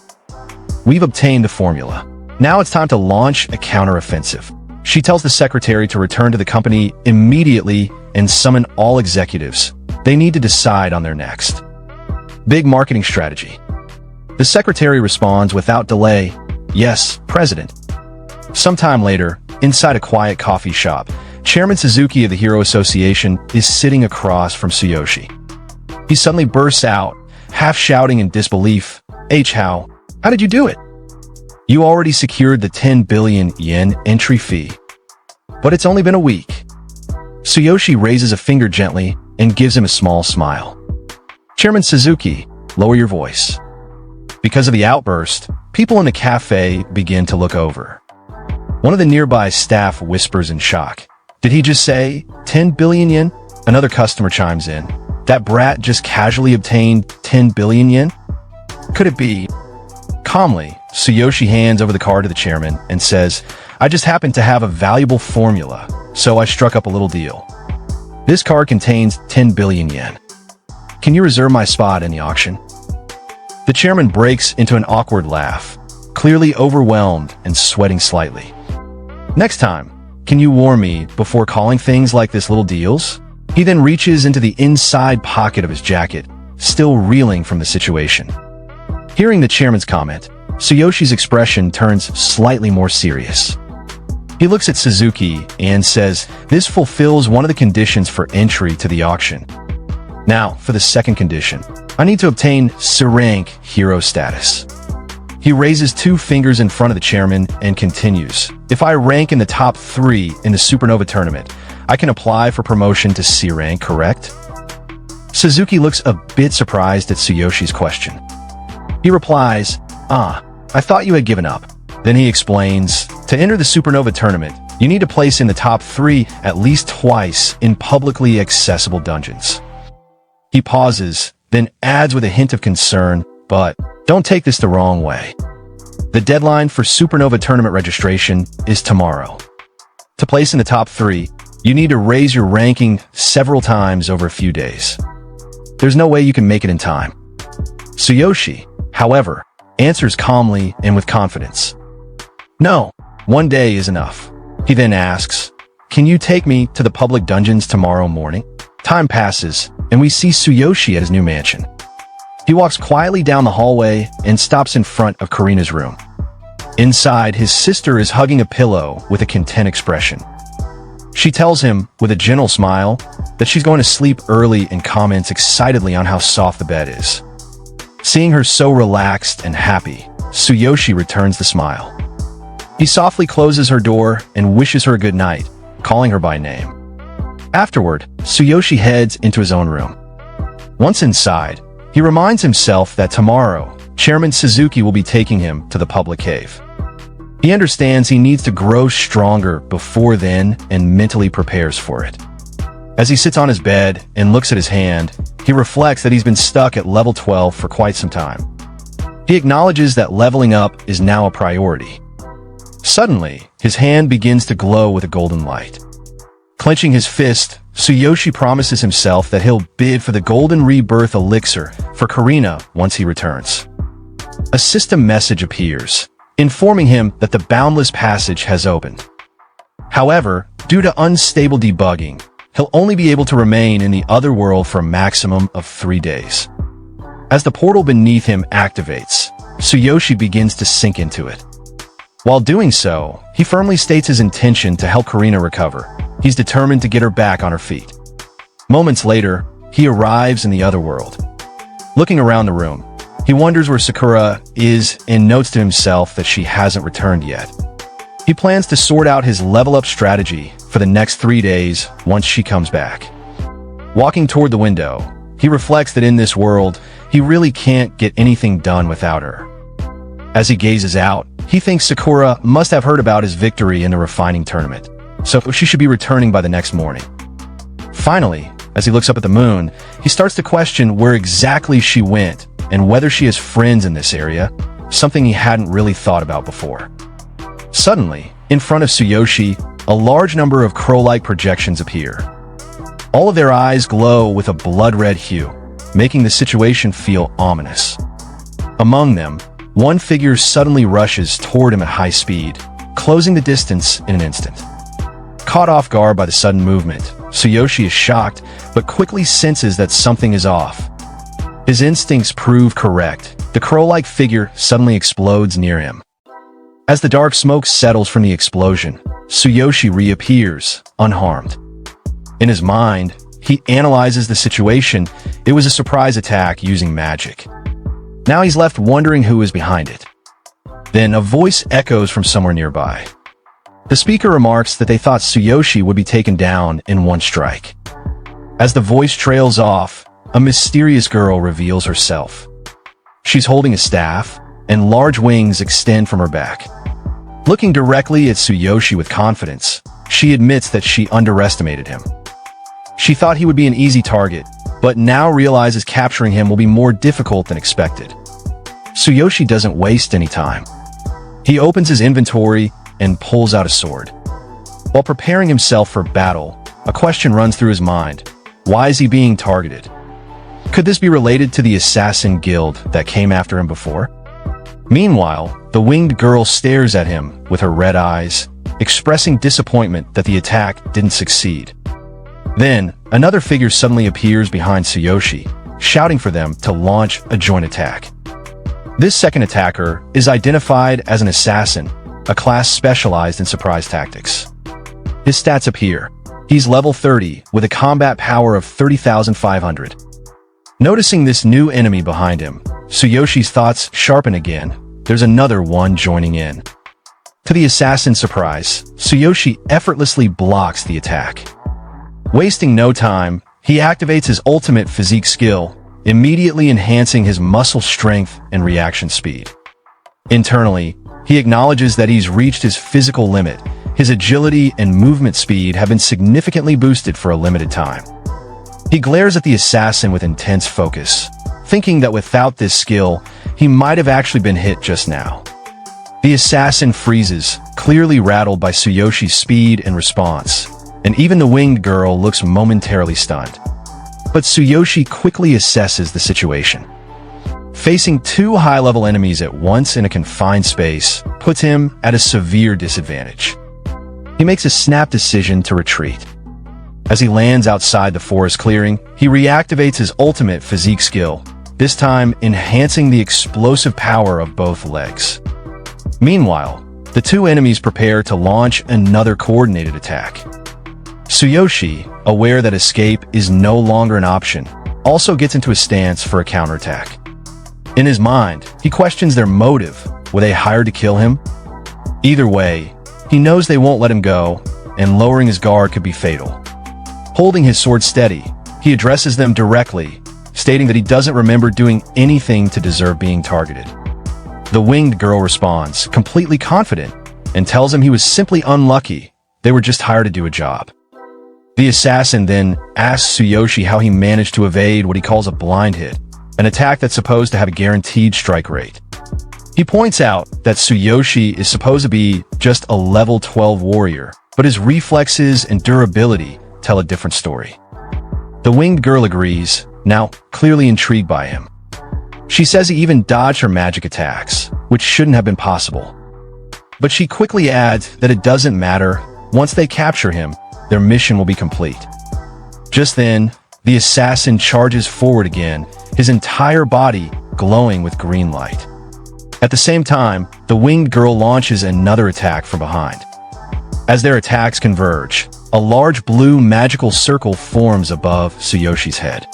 "We've obtained the formula. Now it's time to launch a counteroffensive." She tells the secretary to return to the company immediately and summon all executives. They need to decide on their next big marketing strategy. The secretary responds without delay, "Yes, President." Sometime later, inside a quiet coffee shop, Chairman Suzuki of the Hero Association is sitting across from Tsuyoshi. He suddenly bursts out, half shouting in disbelief, How did you do it? You already secured the 10 billion yen entry fee. But it's only been a week." Tsuyoshi raises a finger gently and gives him a small smile. "Chairman Suzuki, lower your voice." Because of the outburst, people in the cafe begin to look over. One of the nearby staff whispers in shock, "Did he just say 10 billion yen? Another customer chimes in, "That brat just casually obtained 10 billion yen? Could it be?" Calmly, Tsuyoshi hands over the card to the chairman and says, "I just happen to have a valuable formula, so I struck up a little deal. This card contains 10 billion yen. Can you reserve my spot in the auction?" The chairman breaks into an awkward laugh, clearly overwhelmed and sweating slightly. "Next time, can you warn me before calling things like this little deals?" He then reaches into the inside pocket of his jacket, still reeling from the situation. Hearing the chairman's comment, Tsuyoshi's expression turns slightly more serious. He looks at Suzuki and says, "This fulfills one of the conditions for entry to the auction. Now, for the second condition, I need to obtain C rank hero status." He raises 2 fingers in front of the chairman and continues. If I rank in the top 3 in the Supernova tournament, I can apply for promotion to C rank, correct? Suzuki looks a bit surprised at Tsuyoshi's question. He replies, I thought you had given up. Then he explains, to enter the Supernova tournament, you need to place in the top 3 at least twice in publicly accessible dungeons. He pauses, then adds with a hint of concern, but don't take this the wrong way. The deadline for Supernova tournament registration is tomorrow. To place in the top 3, you need to raise your ranking several times over a few days. There's no way you can make it in time. Tsuyoshi, however, answers calmly and with confidence. No, 1 day is enough. He then asks, can you take me to the public dungeons tomorrow morning? Time passes, and we see Tsuyoshi at his new mansion. He walks quietly down the hallway and stops in front of Karina's room. Inside, his sister is hugging a pillow with a content expression. She tells him, with a gentle smile, that she's going to sleep early and comments excitedly on how soft the bed is. Seeing her so relaxed and happy, Tsuyoshi returns the smile. He softly closes her door and wishes her a good night, calling her by name. Afterward, Tsuyoshi heads into his own room. Once inside, he reminds himself that tomorrow, Chairman Suzuki will be taking him to the public cave. He understands he needs to grow stronger before then and mentally prepares for it. As he sits on his bed and looks at his hand, he reflects that he's been stuck at level 12 for quite some time. He acknowledges that leveling up is now a priority. Suddenly, his hand begins to glow with a golden light. Clenching his fist, Tsuyoshi promises himself that he'll bid for the Golden Rebirth Elixir for Karina once he returns. A system message appears, informing him that the Boundless Passage has opened. However, due to unstable debugging, he'll only be able to remain in the other world for a maximum of 3 days. As the portal beneath him activates, Tsuyoshi begins to sink into it. While doing so, he firmly states his intention to help Karina recover. He's determined to get her back on her feet. Moments later, he arrives in the other world. Looking around the room, he wonders where Sakura is and notes to himself that she hasn't returned yet. He plans to sort out his level-up strategy for the next 3 days once she comes back. Walking toward the window, he reflects that in this world, he really can't get anything done without her. As he gazes out, he thinks Sakura must have heard about his victory in the refining tournament, so she should be returning by the next morning. Finally, as he looks up at the moon, he starts to question where exactly she went and whether she has friends in this area, something he hadn't really thought about before. Suddenly, in front of Tsuyoshi, a large number of crow-like projections appear. All of their eyes glow with a blood-red hue, making the situation feel ominous. Among them, one figure suddenly rushes toward him at high speed, closing the distance in an instant. Caught off guard by the sudden movement, Tsuyoshi is shocked, but quickly senses that something is off. His instincts prove correct. The crow-like figure suddenly explodes near him. As the dark smoke settles from the explosion, Tsuyoshi reappears, unharmed. In his mind, he analyzes the situation. It was a surprise attack using magic. Now he's left wondering who is behind it. Then a voice echoes from somewhere nearby. The speaker remarks that they thought Tsuyoshi would be taken down in one strike. As the voice trails off, a mysterious girl reveals herself. She's holding a staff, and large wings extend from her back. Looking directly at Tsuyoshi with confidence, she admits that she underestimated him. She thought he would be an easy target, but now realizes capturing him will be more difficult than expected. Tsuyoshi doesn't waste any time. He opens his inventory and pulls out a sword. While preparing himself for battle, a question runs through his mind. Why is he being targeted? Could this be related to the assassin guild that came after him before? Meanwhile, the winged girl stares at him with her red eyes, expressing disappointment that the attack didn't succeed. Then, another figure suddenly appears behind Tsuyoshi, shouting for them to launch a joint attack. This second attacker is identified as an assassin, a class specialized in surprise tactics. His stats appear. He's level 30 with a combat power of 30,500. Noticing this new enemy behind him, Tsuyoshi's thoughts sharpen again, there's another one joining in. To the assassin's surprise, Tsuyoshi effortlessly blocks the attack. Wasting no time, he activates his ultimate physique skill, immediately enhancing his muscle strength and reaction speed. Internally, he acknowledges that he's reached his physical limit. His agility and movement speed have been significantly boosted for a limited time. He glares at the assassin with intense focus, thinking that without this skill, he might have actually been hit just now. The assassin freezes, clearly rattled by Tsuyoshi's speed and response, and even the winged girl looks momentarily stunned. But Tsuyoshi quickly assesses the situation. Facing two high-level enemies at once in a confined space puts him at a severe disadvantage. He makes a snap decision to retreat. As he lands outside the forest clearing, he reactivates his ultimate physique skill, this time enhancing the explosive power of both legs. Meanwhile, the two enemies prepare to launch another coordinated attack. Tsuyoshi, aware that escape is no longer an option, also gets into a stance for a counterattack. In his mind, he questions their motive. Were they hired to kill him? Either way, he knows they won't let him go, and lowering his guard could be fatal. Holding his sword steady, he addresses them directly, stating that he doesn't remember doing anything to deserve being targeted. The winged girl responds, completely confident, and tells him he was simply unlucky. They were just hired to do a job. The assassin then asks Tsuyoshi how he managed to evade what he calls a blind hit, an attack that's supposed to have a guaranteed strike rate. He points out that Tsuyoshi is supposed to be just a level 12 warrior, but his reflexes and durability tell a different story. The winged girl agrees, now clearly intrigued by him. She says he even dodged her magic attacks, which shouldn't have been possible. But she quickly adds that it doesn't matter. Once they capture him, their mission will be complete. Just then, the assassin charges forward again, his entire body glowing with green light. At the same time, the winged girl launches another attack from behind. As their attacks converge, a large blue magical circle forms above Tsuyoshi's head.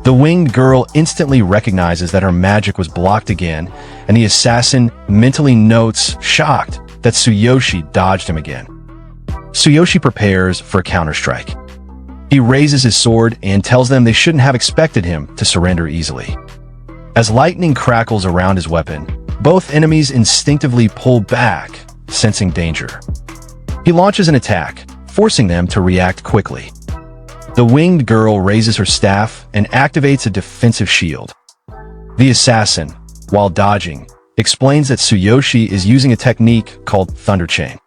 The winged girl instantly recognizes that her magic was blocked again, and the assassin mentally notes, shocked, that Tsuyoshi dodged him again. Tsuyoshi prepares for a counterstrike. He raises his sword and tells them they shouldn't have expected him to surrender easily. As lightning crackles around his weapon, both enemies instinctively pull back, sensing danger. He launches an attack, forcing them to react quickly. The winged girl raises her staff and activates a defensive shield. The assassin, while dodging, explains that Tsuyoshi is using a technique called Thunder Chain.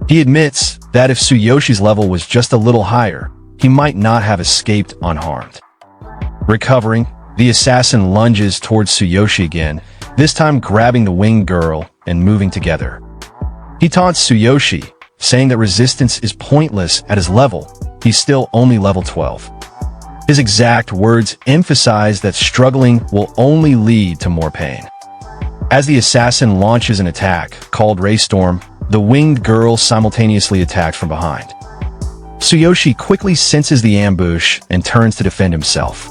He admits that if Tsuyoshi's level was just a little higher, he might not have escaped unharmed. Recovering, the assassin lunges towards Tsuyoshi again, this time grabbing the winged girl and moving together. He taunts Tsuyoshi, saying that resistance is pointless at his level. He's still only level 12. His exact words emphasize that struggling will only lead to more pain. As the assassin launches an attack called Raystorm, the winged girl simultaneously attacks from behind. Tsuyoshi quickly senses the ambush and turns to defend himself.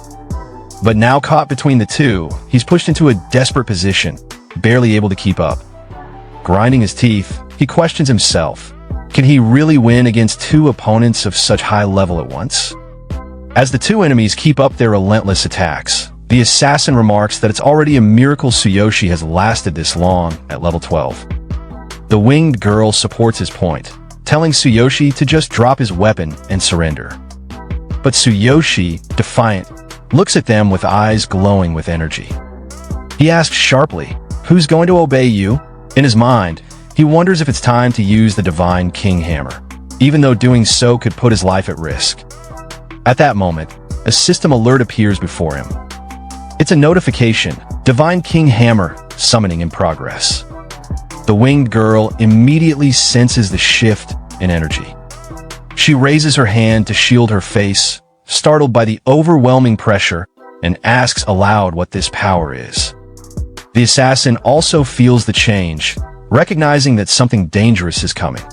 But now caught between the two, he's pushed into a desperate position, barely able to keep up. Grinding his teeth, he questions himself. Can he really win against two opponents of such high level at once? As the two enemies keep up their relentless attacks, the assassin remarks that it's already a miracle Tsuyoshi has lasted this long at level 12. The winged girl supports his point, telling Tsuyoshi to just drop his weapon and surrender. But Tsuyoshi, defiant, looks at them with eyes glowing with energy. He asks sharply, "Who's going to obey you?" In his mind, he wonders if it's time to use the Divine King Hammer, even though doing so could put his life at risk. At that moment, a system alert appears before him. It's a notification, Divine King Hammer, summoning in progress. The winged girl immediately senses the shift in energy. She raises her hand to shield her face, startled by the overwhelming pressure, and asks aloud what this power is. The assassin also feels the change, recognizing that something dangerous is coming.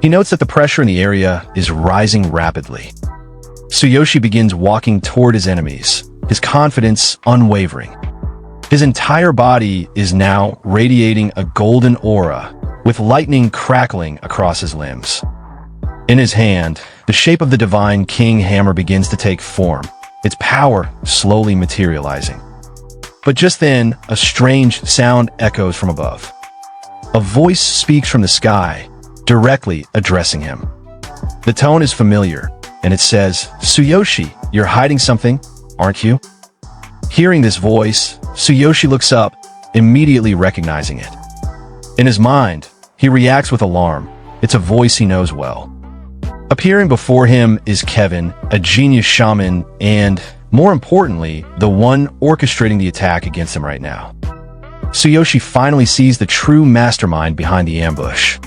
He notes that the pressure in the area is rising rapidly. Tsuyoshi begins walking toward his enemies, his confidence unwavering. His entire body is now radiating a golden aura, with lightning crackling across his limbs. In his hand, the shape of the divine king hammer begins to take form, its power slowly materializing. But just then, a strange sound echoes from above. A voice speaks from the sky, directly addressing him. The tone is familiar, and it says, "Tsuyoshi, you're hiding something, aren't you?" Hearing this voice, Tsuyoshi looks up, immediately recognizing it. In his mind, he reacts with alarm. It's a voice he knows well. Appearing before him is Kevin, a genius shaman, and, more importantly, the one orchestrating the attack against him right now. Tsuyoshi finally sees the true mastermind behind the ambush.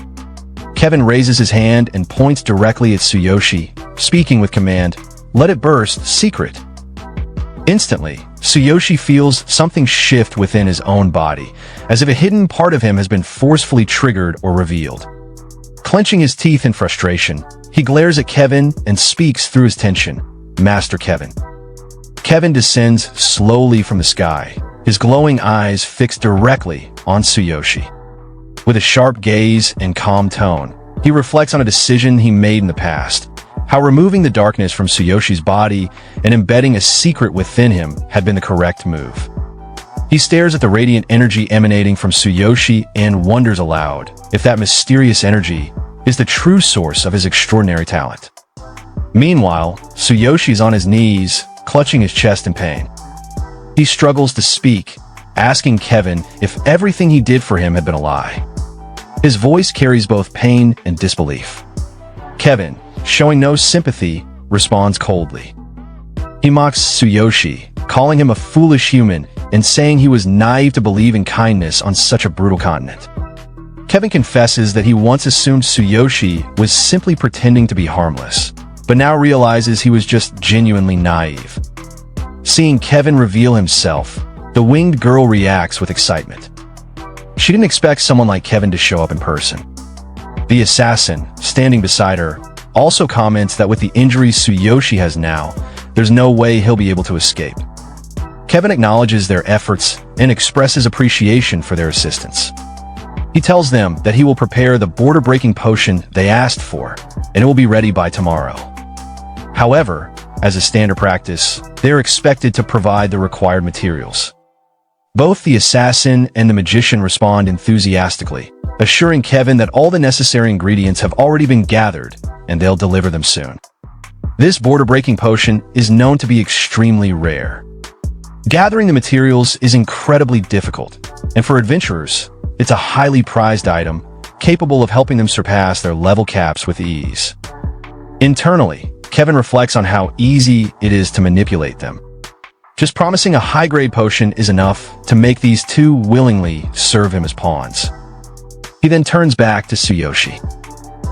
Kevin raises his hand and points directly at Tsuyoshi, speaking with command, "Let it burst, secret." Instantly, Tsuyoshi feels something shift within his own body, as if a hidden part of him has been forcefully triggered or revealed. Clenching his teeth in frustration, he glares at Kevin and speaks through his tension, "Master Kevin." Kevin descends slowly from the sky, his glowing eyes fixed directly on Tsuyoshi. With a sharp gaze and calm tone, he reflects on a decision he made in the past, how removing the darkness from Tsuyoshi's body and embedding a secret within him had been the correct move. He stares at the radiant energy emanating from Tsuyoshi and wonders aloud if that mysterious energy is the true source of his extraordinary talent. Meanwhile, Tsuyoshi is on his knees, clutching his chest in pain. He struggles to speak, asking Kevin if everything he did for him had been a lie. His voice carries both pain and disbelief. Kevin, showing no sympathy, responds coldly. He mocks Tsuyoshi, calling him a foolish human and saying he was naive to believe in kindness on such a brutal continent. Kevin confesses that he once assumed Tsuyoshi was simply pretending to be harmless, but now realizes he was just genuinely naive. Seeing Kevin reveal himself, the winged girl reacts with excitement. She didn't expect someone like Kevin to show up in person. The assassin, standing beside her, also comments that with the injuries Tsuyoshi has now, there's no way he'll be able to escape. Kevin acknowledges their efforts and expresses appreciation for their assistance. He tells them that he will prepare the border-breaking potion they asked for, and it will be ready by tomorrow. However, as a standard practice, they are expected to provide the required materials. Both the assassin and the magician respond enthusiastically, assuring Kevin that all the necessary ingredients have already been gathered, and they'll deliver them soon. This border-breaking potion is known to be extremely rare. Gathering the materials is incredibly difficult, and for adventurers, it's a highly prized item, capable of helping them surpass their level caps with ease. Internally, Kevin reflects on how easy it is to manipulate them. Just promising a high-grade potion is enough to make these two willingly serve him as pawns. He then turns back to Tsuyoshi.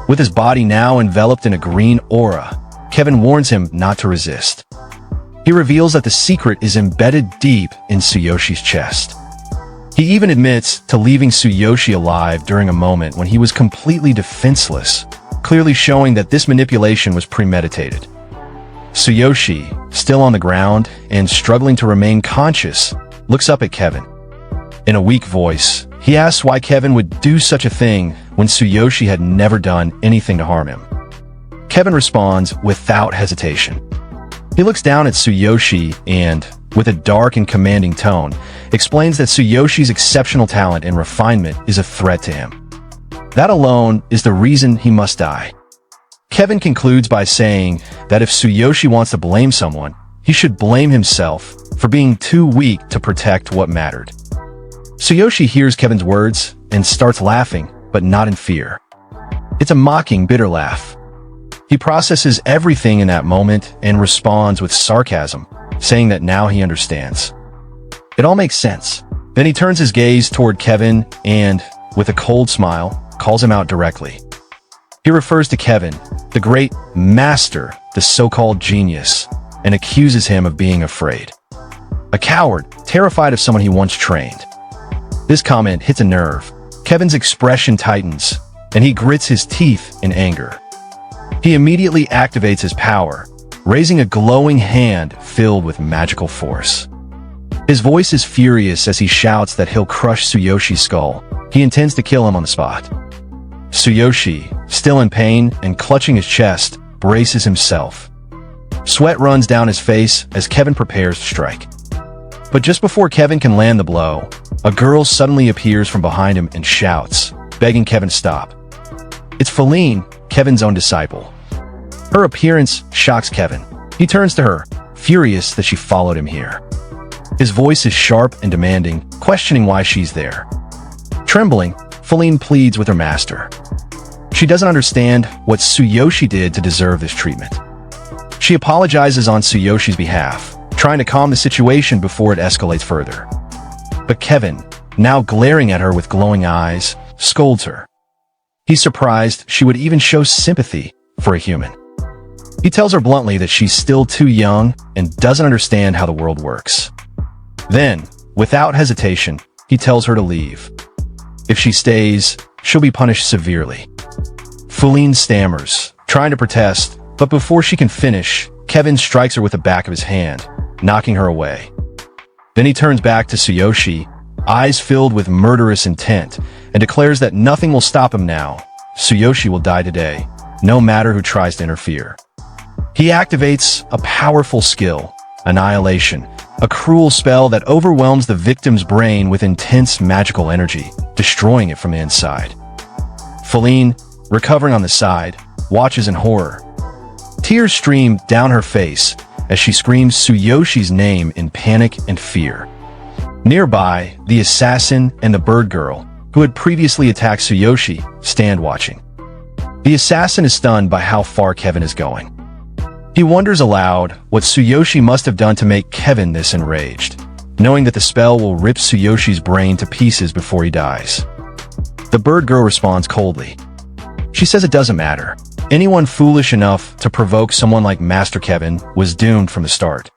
With his body now enveloped in a green aura, Kevin warns him not to resist. He reveals that the secret is embedded deep in Tsuyoshi's chest. He even admits to leaving Tsuyoshi alive during a moment when he was completely defenseless, clearly showing that this manipulation was premeditated. Tsuyoshi, still on the ground and struggling to remain conscious, looks up at Kevin. In a weak voice, he asks why Kevin would do such a thing when Tsuyoshi had never done anything to harm him. Kevin responds without hesitation. He looks down at Tsuyoshi and, with a dark and commanding tone, explains that Tsuyoshi's exceptional talent and refinement is a threat to him. That alone is the reason he must die. Kevin concludes by saying that if Tsuyoshi wants to blame someone, he should blame himself for being too weak to protect what mattered. Tsuyoshi hears Kevin's words and starts laughing, but not in fear. It's a mocking, bitter laugh. He processes everything in that moment and responds with sarcasm, saying that now he understands. It all makes sense. Then he turns his gaze toward Kevin and, with a cold smile, calls him out directly. He refers to Kevin, the great master, the so-called genius, and accuses him of being afraid. A coward, terrified of someone he once trained. This comment hits a nerve. Kevin's expression tightens, and he grits his teeth in anger. He immediately activates his power, raising a glowing hand filled with magical force. His voice is furious as he shouts that he'll crush Tsuyoshi's skull. He intends to kill him on the spot. Tsuyoshi, still in pain and clutching his chest, braces himself. Sweat runs down his face as Kevin prepares to strike. But just before Kevin can land the blow, a girl suddenly appears from behind him and shouts, begging Kevin to stop. It's Feline, Kevin's own disciple. Her appearance shocks Kevin. He turns to her, furious that she followed him here. His voice is sharp and demanding, questioning why she's there. Trembling, Feline pleads with her master. She doesn't understand what Tsuyoshi did to deserve this treatment. She apologizes on Tsuyoshi's behalf, trying to calm the situation before it escalates further. But Kevin, now glaring at her with glowing eyes, scolds her. He's surprised she would even show sympathy for a human. He tells her bluntly that she's still too young and doesn't understand how the world works. Then, without hesitation, he tells her to leave. If she stays, she'll be punished severely. Feline stammers, trying to protest, but before she can finish, Kevin strikes her with the back of his hand, knocking her away. Then he turns back to Tsuyoshi, eyes filled with murderous intent, and declares that nothing will stop him now. Tsuyoshi will die today, no matter who tries to interfere. He activates a powerful skill, Annihilation, a cruel spell that overwhelms the victim's brain with intense magical energy, destroying it from the inside. Feline, recovering on the side, watches in horror. Tears stream down her face as she screams Tsuyoshi's name in panic and fear. Nearby, the assassin and the bird girl, who had previously attacked Tsuyoshi, stand watching. The assassin is stunned by how far Kevin is going. He wonders aloud what Tsuyoshi must have done to make Kevin this enraged, knowing that the spell will rip Tsuyoshi's brain to pieces before he dies. The bird girl responds coldly. She says it doesn't matter. Anyone foolish enough to provoke someone like Master Kevin was doomed from the start.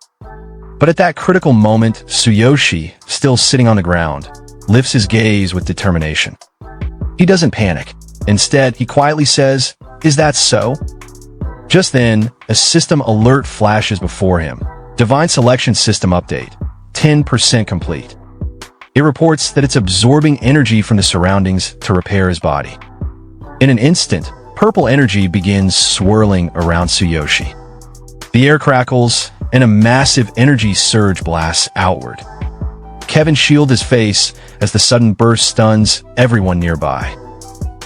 But at that critical moment, Tsuyoshi, still sitting on the ground, lifts his gaze with determination. He doesn't panic. Instead, he quietly says, "Is that so?" Just then, a system alert flashes before him. Divine Selection System Update. 10% complete. It reports that it's absorbing energy from the surroundings to repair his body. In an instant, purple energy begins swirling around Tsuyoshi. The air crackles, and a massive energy surge blasts outward. Kevin shields his face as the sudden burst stuns everyone nearby.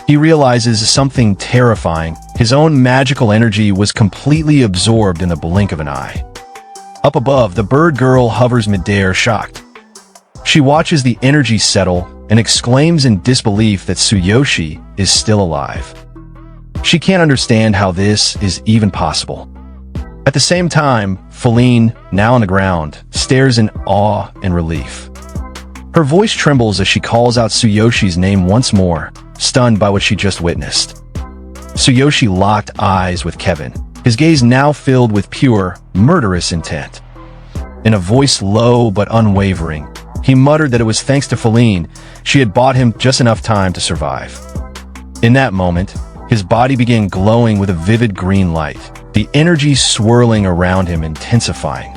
He realizes something terrifying. His own magical energy was completely absorbed in the blink of an eye. Up above, the bird girl hovers midair, shocked. She watches the energy settle and exclaims in disbelief that Tsuyoshi is still alive. She can't understand how this is even possible. At the same time, Feline, now on the ground, stares in awe and relief. Her voice trembles as she calls out Tsuyoshi's name once more, stunned by what she just witnessed. Tsuyoshi locked eyes with Kevin, his gaze now filled with pure, murderous intent. In a voice low but unwavering, he muttered that it was thanks to Feline she had bought him just enough time to survive. In that moment, his body began glowing with a vivid green light, the energy swirling around him intensifying.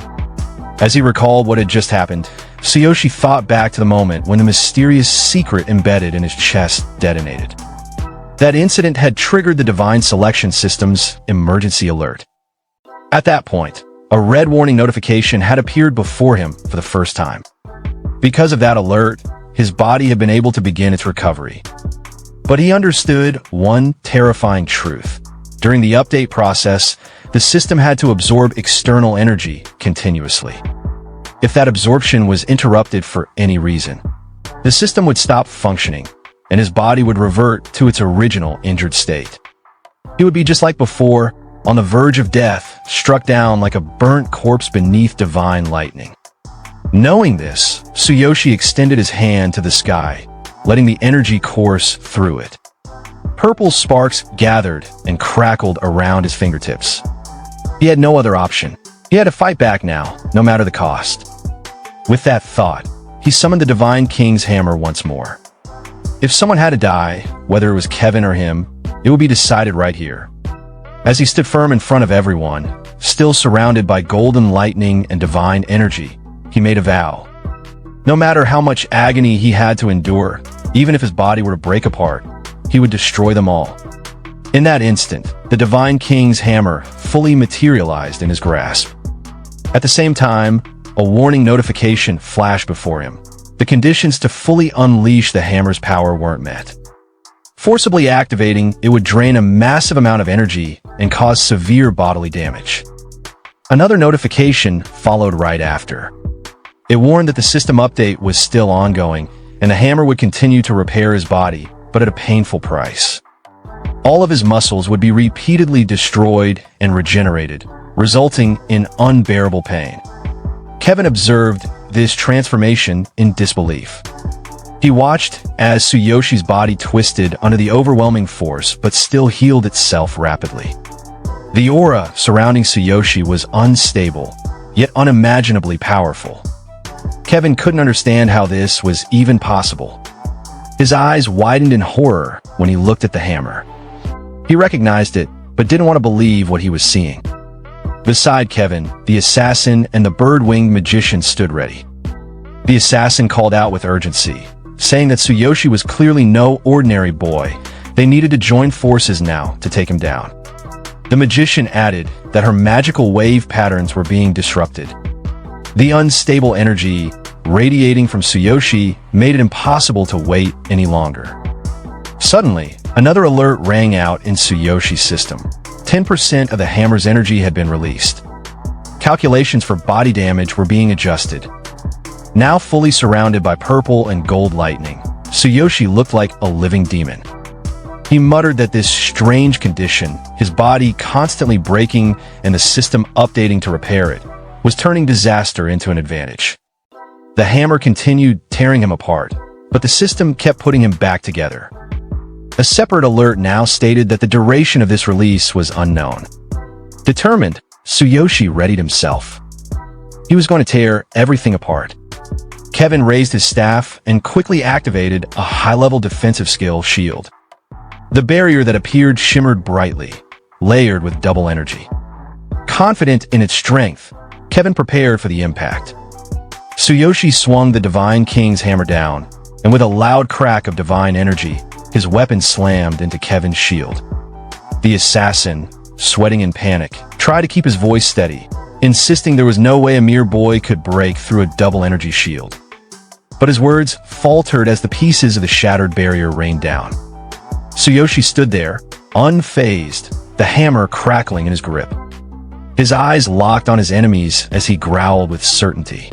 As he recalled what had just happened, Tsuyoshi thought back to the moment when the mysterious secret embedded in his chest detonated. That incident had triggered the Divine Selection System's emergency alert. At that point, a red warning notification had appeared before him for the first time. Because of that alert, his body had been able to begin its recovery. But he understood one terrifying truth. During the update process, the system had to absorb external energy continuously. If that absorption was interrupted for any reason, the system would stop functioning, and his body would revert to its original injured state. He would be just like before, on the verge of death, struck down like a burnt corpse beneath divine lightning. Knowing this, Tsuyoshi extended his hand to the sky, letting the energy course through it. Purple sparks gathered and crackled around his fingertips. He had no other option. He had to fight back now, no matter the cost. With that thought, he summoned the Divine King's hammer once more. If someone had to die, whether it was Kevin or him, it would be decided right here. As he stood firm in front of everyone, still surrounded by golden lightning and divine energy, he made a vow. No matter how much agony he had to endure, even if his body were to break apart, he would destroy them all. In that instant, the Divine King's hammer fully materialized in his grasp. At the same time, a warning notification flashed before him. The conditions to fully unleash the hammer's power weren't met. Forcibly activating, it would drain a massive amount of energy and cause severe bodily damage. Another notification followed right after. It warned that the system update was still ongoing, and the hammer would continue to repair his body, but at a painful price. All of his muscles would be repeatedly destroyed and regenerated, resulting in unbearable pain. Kevin observed this transformation in disbelief. He watched as Tsuyoshi's body twisted under the overwhelming force but still healed itself rapidly. The aura surrounding Tsuyoshi was unstable, yet unimaginably powerful. Kevin couldn't understand how this was even possible. His eyes widened in horror when he looked at the hammer. He recognized it, but didn't want to believe what he was seeing. Beside Kevin, the assassin and the bird-winged magician stood ready. The assassin called out with urgency, saying that Tsuyoshi was clearly no ordinary boy. They needed to join forces now to take him down. The magician added that her magical wave patterns were being disrupted. The unstable energy radiating from Tsuyoshi made it impossible to wait any longer. Suddenly, another alert rang out in Tsuyoshi's system. 10% of the hammer's energy had been released. Calculations for body damage were being adjusted. Now fully surrounded by purple and gold lightning, Tsuyoshi looked like a living demon. He muttered that this strange condition, his body constantly breaking and the system updating to repair it, was turning disaster into an advantage. The hammer continued tearing him apart, but the system kept putting him back together. A separate alert now stated that the duration of this release was unknown. Determined, Tsuyoshi readied himself. He was going to tear everything apart. Kevin raised his staff and quickly activated a high-level defensive skill shield. The barrier that appeared shimmered brightly, layered with double energy. Confident in its strength, Kevin prepared for the impact. Tsuyoshi swung the Divine King's hammer down, and with a loud crack of divine energy, his weapon slammed into Kevin's shield. The assassin, sweating in panic, tried to keep his voice steady, insisting there was no way a mere boy could break through a double energy shield. But his words faltered as the pieces of the shattered barrier rained down. Tsuyoshi stood there, unfazed, the hammer crackling in his grip. His eyes locked on his enemies as he growled with certainty.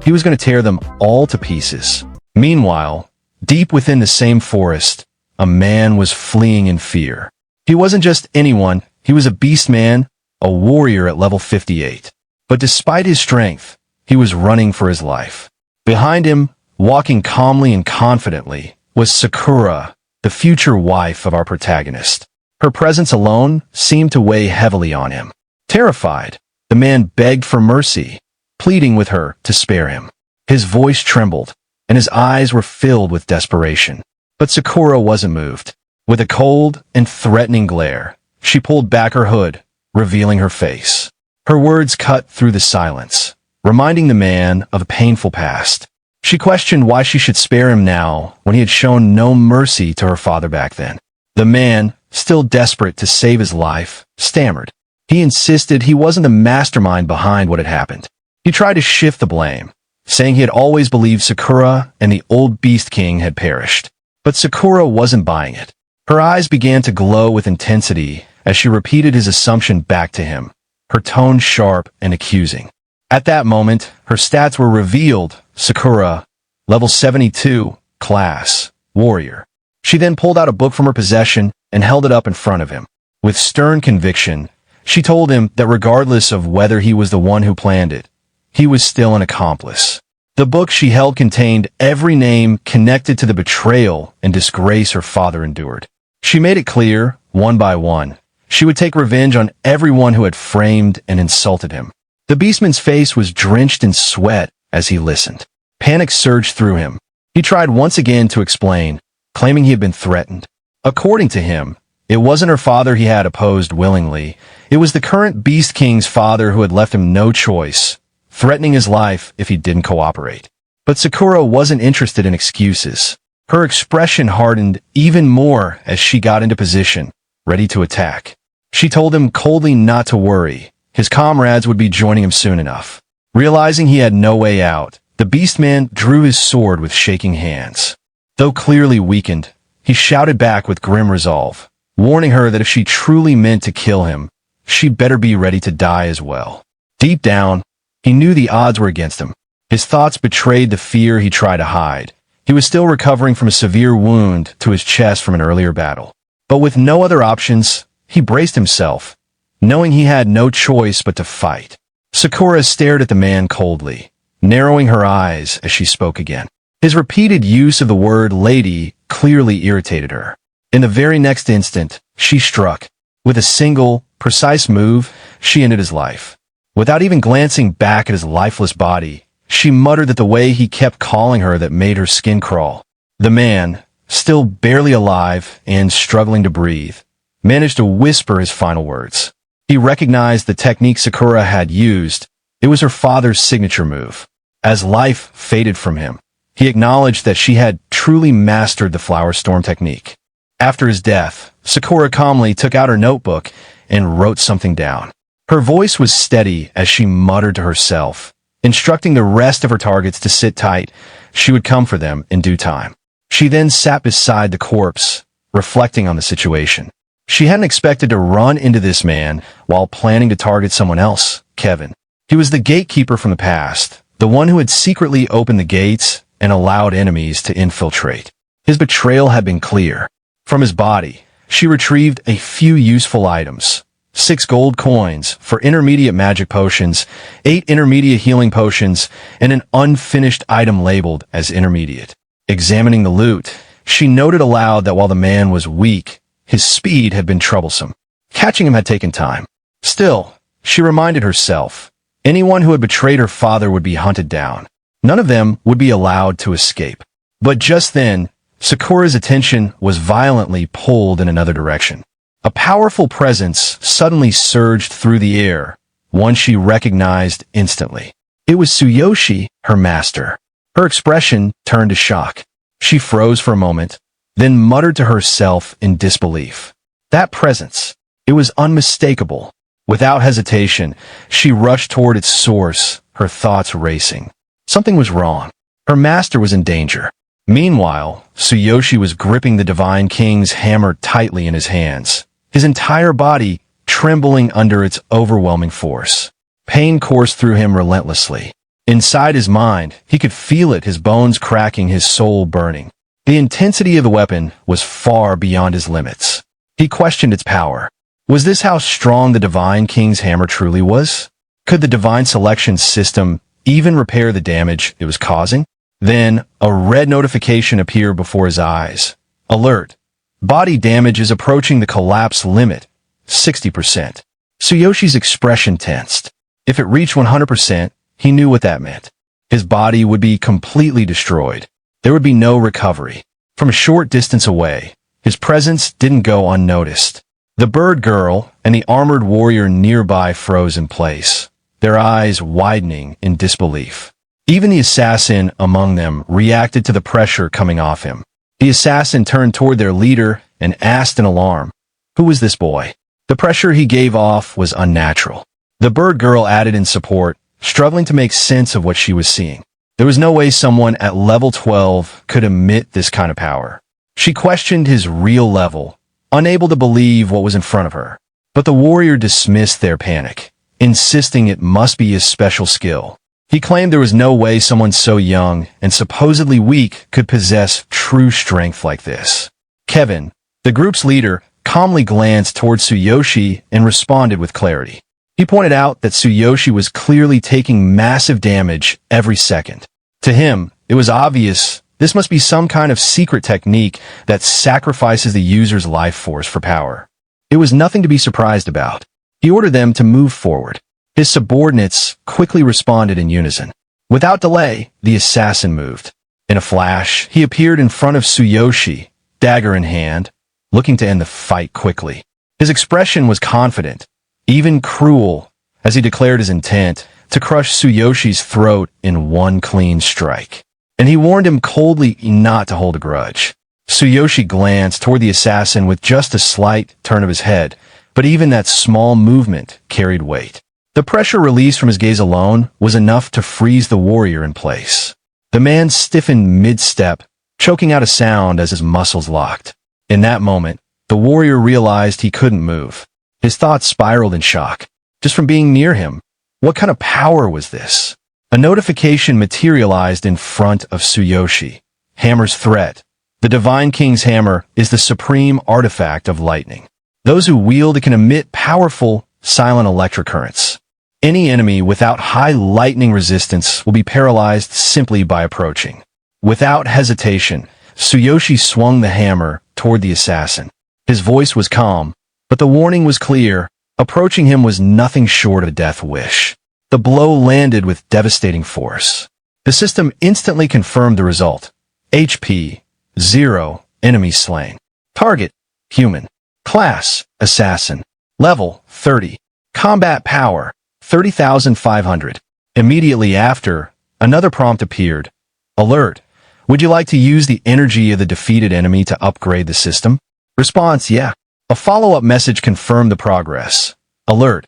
He was going to tear them all to pieces. Meanwhile, deep within the same forest, a man was fleeing in fear. He wasn't just anyone, he was a beastman, a warrior at level 58. But despite his strength, he was running for his life. Behind him, walking calmly and confidently, was Sakura, the future wife of our protagonist. Her presence alone seemed to weigh heavily on him. Terrified, the man begged for mercy, pleading with her to spare him. His voice trembled, and his eyes were filled with desperation. But Sakura wasn't moved. With a cold and threatening glare, she pulled back her hood, revealing her face. Her words cut through the silence, reminding the man of a painful past. She questioned why she should spare him now when he had shown no mercy to her father back then. The man, still desperate to save his life, stammered. He insisted he wasn't the mastermind behind what had happened. He tried to shift the blame, saying he had always believed Sakura and the old Beast King had perished. But Sakura wasn't buying it. Her eyes began to glow with intensity as she repeated his assumption back to him, her tone sharp and accusing. At that moment, her stats were revealed. Sakura, level 72, class, warrior. She then pulled out a book from her possession and held it up in front of him. With stern conviction, she told him that regardless of whether he was the one who planned it, he was still an accomplice. The book she held contained every name connected to the betrayal and disgrace her father endured. She made it clear, one by one, she would take revenge on everyone who had framed and insulted him. The beastman's face was drenched in sweat as he listened. Panic surged through him. He tried once again to explain, claiming he had been threatened. According to him, it wasn't her father he had opposed willingly. It was the current Beast King's father who had left him no choice, threatening his life if he didn't cooperate. But Sakura wasn't interested in excuses. Her expression hardened even more as she got into position, ready to attack. She told him coldly not to worry. His comrades would be joining him soon enough. Realizing he had no way out, the beastman drew his sword with shaking hands. Though clearly weakened, he shouted back with grim resolve, warning her that if she truly meant to kill him, she'd better be ready to die as well. Deep down, he knew the odds were against him. His thoughts betrayed the fear he tried to hide. He was still recovering from a severe wound to his chest from an earlier battle. But with no other options, he braced himself, knowing he had no choice but to fight. Sakura stared at the man coldly, narrowing her eyes as she spoke again. His repeated use of the word lady clearly irritated her. In the very next instant, she struck. With a single, precise move, she ended his life. Without even glancing back at his lifeless body, she muttered that the way he kept calling her that made her skin crawl. The man, still barely alive and struggling to breathe, managed to whisper his final words. He recognized the technique Sakura had used. It was her father's signature move. As life faded from him, he acknowledged that she had truly mastered the flower storm technique. After his death, Sakura calmly took out her notebook and wrote something down. Her voice was steady as she muttered to herself, instructing the rest of her targets to sit tight. She would come for them in due time. She then sat beside the corpse, reflecting on the situation. She hadn't expected to run into this man while planning to target someone else, Kevin. He was the gatekeeper from the past, the one who had secretly opened the gates and allowed enemies to infiltrate. His betrayal had been clear. From his body, she retrieved a few useful items. 6 gold coins for intermediate magic potions, 8 intermediate healing potions, and an unfinished item labeled as intermediate. Examining the loot, she noted aloud that while the man was weak, his speed had been troublesome. Catching him had taken time. Still, she reminded herself, anyone who had betrayed her father would be hunted down. None of them would be allowed to escape. But just then, Sakura's attention was violently pulled in another direction. A powerful presence suddenly surged through the air, one she recognized instantly. It was Tsuyoshi, her master. Her expression turned to shock. She froze for a moment, then muttered to herself in disbelief. That presence, it was unmistakable. Without hesitation, she rushed toward its source, her thoughts racing. Something was wrong. Her master was in danger. Meanwhile, Tsuyoshi was gripping the Divine King's hammer tightly in his hands, his entire body trembling under its overwhelming force. Pain coursed through him relentlessly. Inside his mind, he could feel it, his bones cracking, his soul burning. The intensity of the weapon was far beyond his limits. He questioned its power. Was this how strong the Divine King's hammer truly was? Could the Divine Selection system even repair the damage it was causing? Then, a red notification appeared before his eyes. Alert. Body damage is approaching the collapse limit. 60%. Tsuyoshi's expression tensed. If it reached 100%, he knew what that meant. His body would be completely destroyed. There would be no recovery. From a short distance away, his presence didn't go unnoticed. The bird girl and the armored warrior nearby froze in place, their eyes widening in disbelief. Even the assassin among them reacted to the pressure coming off him. The assassin turned toward their leader and asked in alarm, "Who was this boy?" The pressure he gave off was unnatural. The bird girl added in support, struggling to make sense of what she was seeing. There was no way someone at level 12 could emit this kind of power. She questioned his real level, unable to believe what was in front of her. But the warrior dismissed their panic, insisting it must be his special skill. He claimed there was no way someone so young and supposedly weak could possess true strength like this. Kevin, the group's leader, calmly glanced toward Tsuyoshi and responded with clarity. He pointed out that Tsuyoshi was clearly taking massive damage every second. To him, it was obvious this must be some kind of secret technique that sacrifices the user's life force for power. It was nothing to be surprised about. He ordered them to move forward. His subordinates quickly responded in unison. Without delay, the assassin moved. In a flash, he appeared in front of Tsuyoshi, dagger in hand, looking to end the fight quickly. His expression was confident, even cruel, as he declared his intent to crush Tsuyoshi's throat in one clean strike. and he warned him coldly not to hold a grudge. Tsuyoshi glanced toward the assassin with just a slight turn of his head, but even that small movement carried weight. The pressure released from his gaze alone was enough to freeze the warrior in place. The man stiffened mid-step, choking out a sound as his muscles locked. In that moment, the warrior realized he couldn't move. His thoughts spiraled in shock. Just from being near him, what kind of power was this? A notification materialized in front of Tsuyoshi. Hammer's threat. The Divine King's hammer is the supreme artifact of lightning. Those who wield it can emit powerful, silent electric currents. Any enemy without high lightning resistance will be paralyzed simply by approaching. Without hesitation, Tsuyoshi swung the hammer toward the assassin. His voice was calm, but the warning was clear. Approaching him was nothing short of a death wish. The blow landed with devastating force. The system instantly confirmed the result. HP, 0, enemy slain. Target, human. Class, assassin. Level, 30. Combat power, 30,500. Immediately after, another prompt appeared. Alert. Would you like to use the energy of the defeated enemy to upgrade the system? Response, yeah. A follow-up message confirmed the progress. Alert.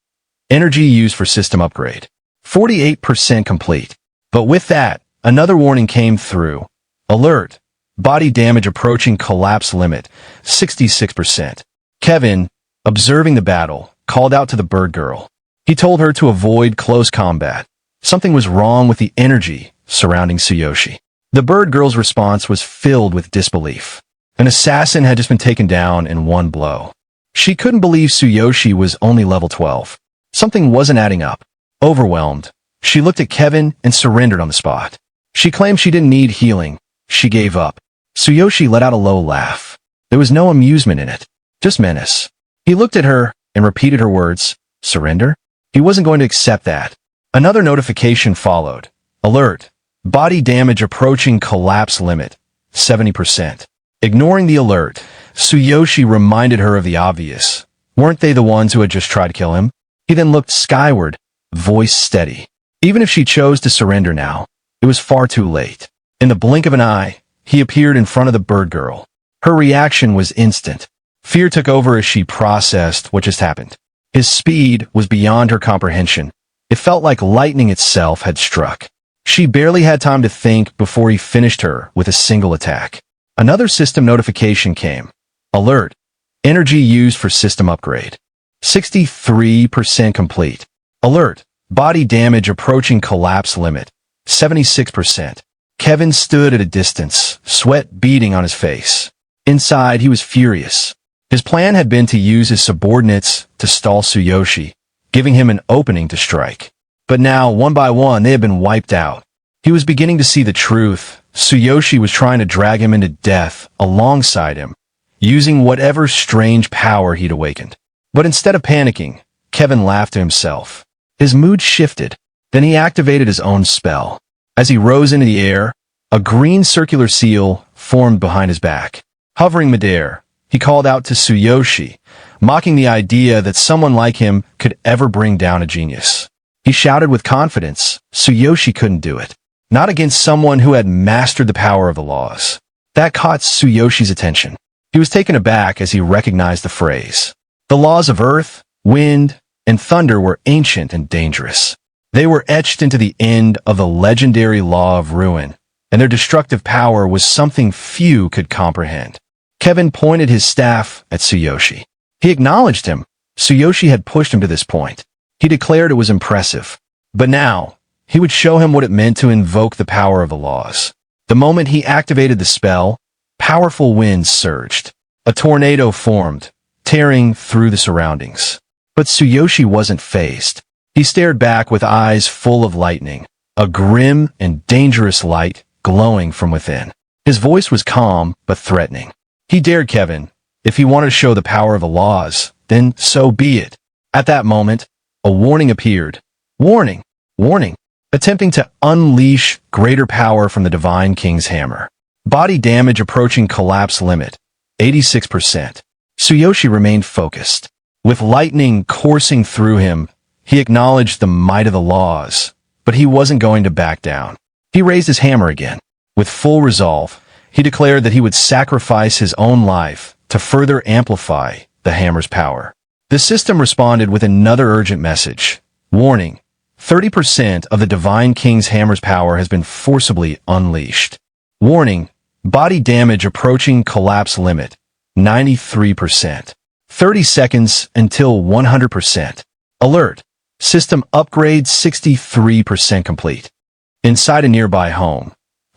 Energy used for system upgrade. 48% complete. But with that, another warning came through. Alert. Body damage approaching collapse limit. 66%. Kevin, observing the battle, called out to the bird girl. He told her to avoid close combat. Something was wrong with the energy surrounding Tsuyoshi. The bird girl's response was filled with disbelief. An assassin had just been taken down in one blow. She couldn't believe Tsuyoshi was only level 12. Something wasn't adding up. Overwhelmed, she looked at Kevin and surrendered on the spot. She claimed she didn't need healing. She gave up. Tsuyoshi let out a low laugh. There was no amusement in it, just menace. He looked at her and repeated her words. Surrender? He wasn't going to accept that. Another notification followed. Alert. Body damage approaching collapse limit. 70%. Ignoring the alert, Tsuyoshi reminded her of the obvious. Weren't they the ones who had just tried to kill him? He then looked skyward, voice steady. Even if she chose to surrender now, it was far too late. In the blink of an eye, he appeared in front of the bird girl. Her reaction was instant. Fear took over as she processed what just happened. His speed was beyond her comprehension. It felt like lightning itself had struck. She barely had time to think before he finished her with a single attack. Another system notification came. Alert. Energy used for system upgrade. 63% complete. Alert. Body damage approaching collapse limit. 76%. Kevin stood at a distance, sweat beading on his face. Inside, he was furious. His plan had been to use his subordinates to stall Tsuyoshi, giving him an opening to strike. But now, one by one, they had been wiped out. He was beginning to see the truth. Tsuyoshi was trying to drag him into death alongside him, using whatever strange power he'd awakened. But instead of panicking, Kevin laughed to himself. His mood shifted. Then he activated his own spell. As he rose into the air, a green circular seal formed behind his back. Hovering midair, he called out to Tsuyoshi, mocking the idea that someone like him could ever bring down a genius. He shouted with confidence, Tsuyoshi couldn't do it. Not against someone who had mastered the power of the laws. That caught Tsuyoshi's attention. He was taken aback as he recognized the phrase. The laws of earth, wind, and thunder were ancient and dangerous. They were etched into the end of the legendary law of ruin, and their destructive power was something few could comprehend. Kevin pointed his staff at Tsuyoshi. He acknowledged him. Tsuyoshi had pushed him to this point. He declared it was impressive. But now, he would show him what it meant to invoke the power of the laws. The moment he activated the spell, powerful winds surged. A tornado formed, tearing through the surroundings. But Tsuyoshi wasn't fazed. He stared back with eyes full of lightning, a grim and dangerous light glowing from within. His voice was calm but threatening. He dared Kevin. If he wanted to show the power of the laws, then so be it. At that moment, a warning appeared. Warning! Warning! Attempting to unleash greater power from the Divine King's hammer. Body damage approaching collapse limit. 86%. Tsuyoshi remained focused. With lightning coursing through him, he acknowledged the might of the laws, but he wasn't going to back down. He raised his hammer again. With full resolve, he declared that he would sacrifice his own life to further amplify the hammer's power. The system responded with another urgent message. Warning: 30% of the Divine King's hammer's power has been forcibly unleashed. Warning: body damage approaching collapse limit, 93%. 30 seconds until 100%. Alert: system upgrade 63% complete. Inside a nearby home,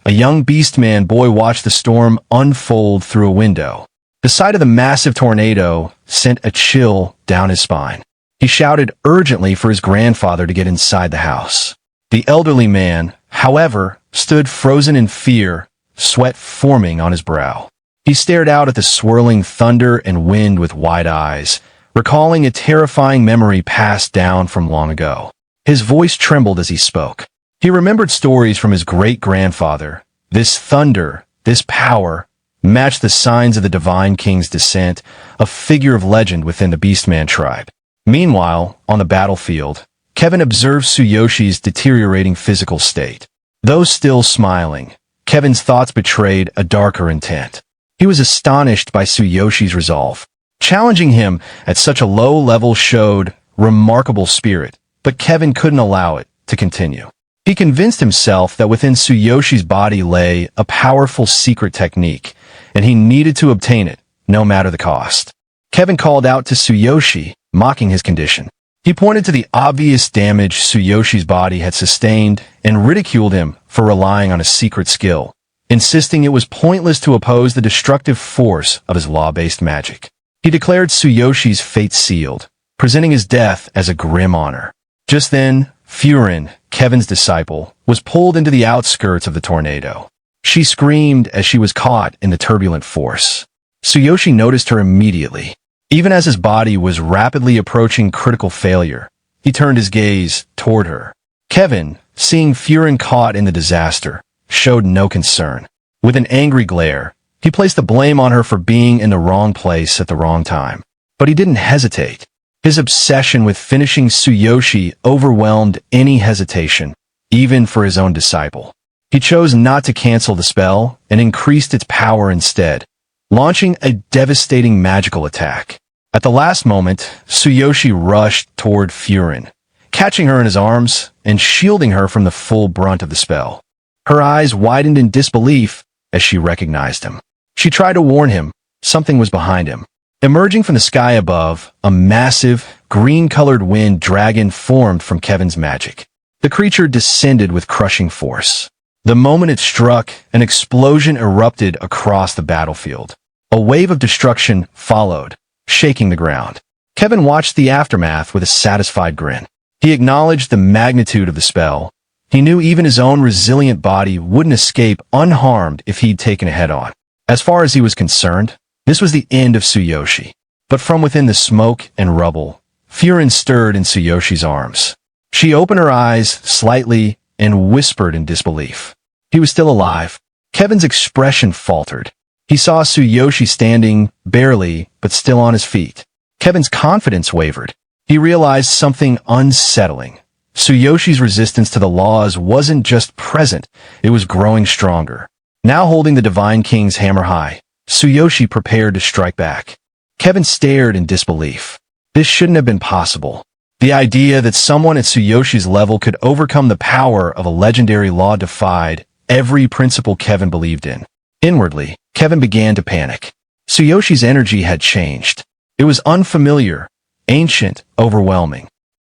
a young beastman boy watched the storm unfold through a window. The sight of the massive tornado sent a chill down his spine. He shouted urgently for his grandfather to get inside the house. The elderly man, however, stood frozen in fear, sweat forming on his brow. He stared out at the swirling thunder and wind with wide eyes, recalling a terrifying memory passed down from long ago. His voice trembled as he spoke. He remembered stories from his great-grandfather. This thunder, this power, matched the signs of the Divine King's descent, a figure of legend within the Beastman tribe. Meanwhile, on the battlefield, Kevin observed Tsuyoshi's deteriorating physical state. Though still smiling, Kevin's thoughts betrayed a darker intent. He was astonished by Tsuyoshi's resolve. Challenging him at such a low level showed remarkable spirit, but Kevin couldn't allow it to continue. He convinced himself that within Tsuyoshi's body lay a powerful secret technique, and he needed to obtain it, no matter the cost. Kevin called out to Tsuyoshi, mocking his condition. He pointed to the obvious damage Tsuyoshi's body had sustained and ridiculed him for relying on a secret skill, insisting it was pointless to oppose the destructive force of his law-based magic. He declared Tsuyoshi's fate sealed, presenting his death as a grim honor. Just then, Furin, Kevin's disciple, was pulled into the outskirts of the tornado. She screamed as she was caught in the turbulent force. Tsuyoshi noticed her immediately. Even as his body was rapidly approaching critical failure, he turned his gaze toward her. Kevin, seeing Furin caught in the disaster, showed no concern. With an angry glare, he placed the blame on her for being in the wrong place at the wrong time. But he didn't hesitate. His obsession with finishing Tsuyoshi overwhelmed any hesitation, even for his own disciple. He chose not to cancel the spell and increased its power instead, launching a devastating magical attack. At the last moment, Tsuyoshi rushed toward Furin, catching her in his arms and shielding her from the full brunt of the spell. Her eyes widened in disbelief as she recognized him. She tried to warn him something was behind him. Emerging from the sky above, a massive, green-colored wind dragon formed from Kevin's magic. The creature descended with crushing force. The moment it struck, an explosion erupted across the battlefield. A wave of destruction followed, shaking the ground. Kevin watched the aftermath with a satisfied grin. He acknowledged the magnitude of the spell. He knew even his own resilient body wouldn't escape unharmed if he'd taken it head-on. As far as he was concerned, this was the end of Tsuyoshi. But from within the smoke and rubble, Furin stirred in Tsuyoshi's arms. She opened her eyes slightly and whispered in disbelief. He was still alive. Kevin's expression faltered. He saw Tsuyoshi standing, barely, but still on his feet. Kevin's confidence wavered. He realized something unsettling. Tsuyoshi's resistance to the laws wasn't just present, it was growing stronger. Now holding the Divine King's hammer high, Tsuyoshi prepared to strike back. Kevin stared in disbelief. This shouldn't have been possible. The idea that someone at Tsuyoshi's level could overcome the power of a legendary law defied every principle Kevin believed in. Inwardly, Kevin began to panic. Tsuyoshi's energy had changed. It was unfamiliar, ancient, overwhelming.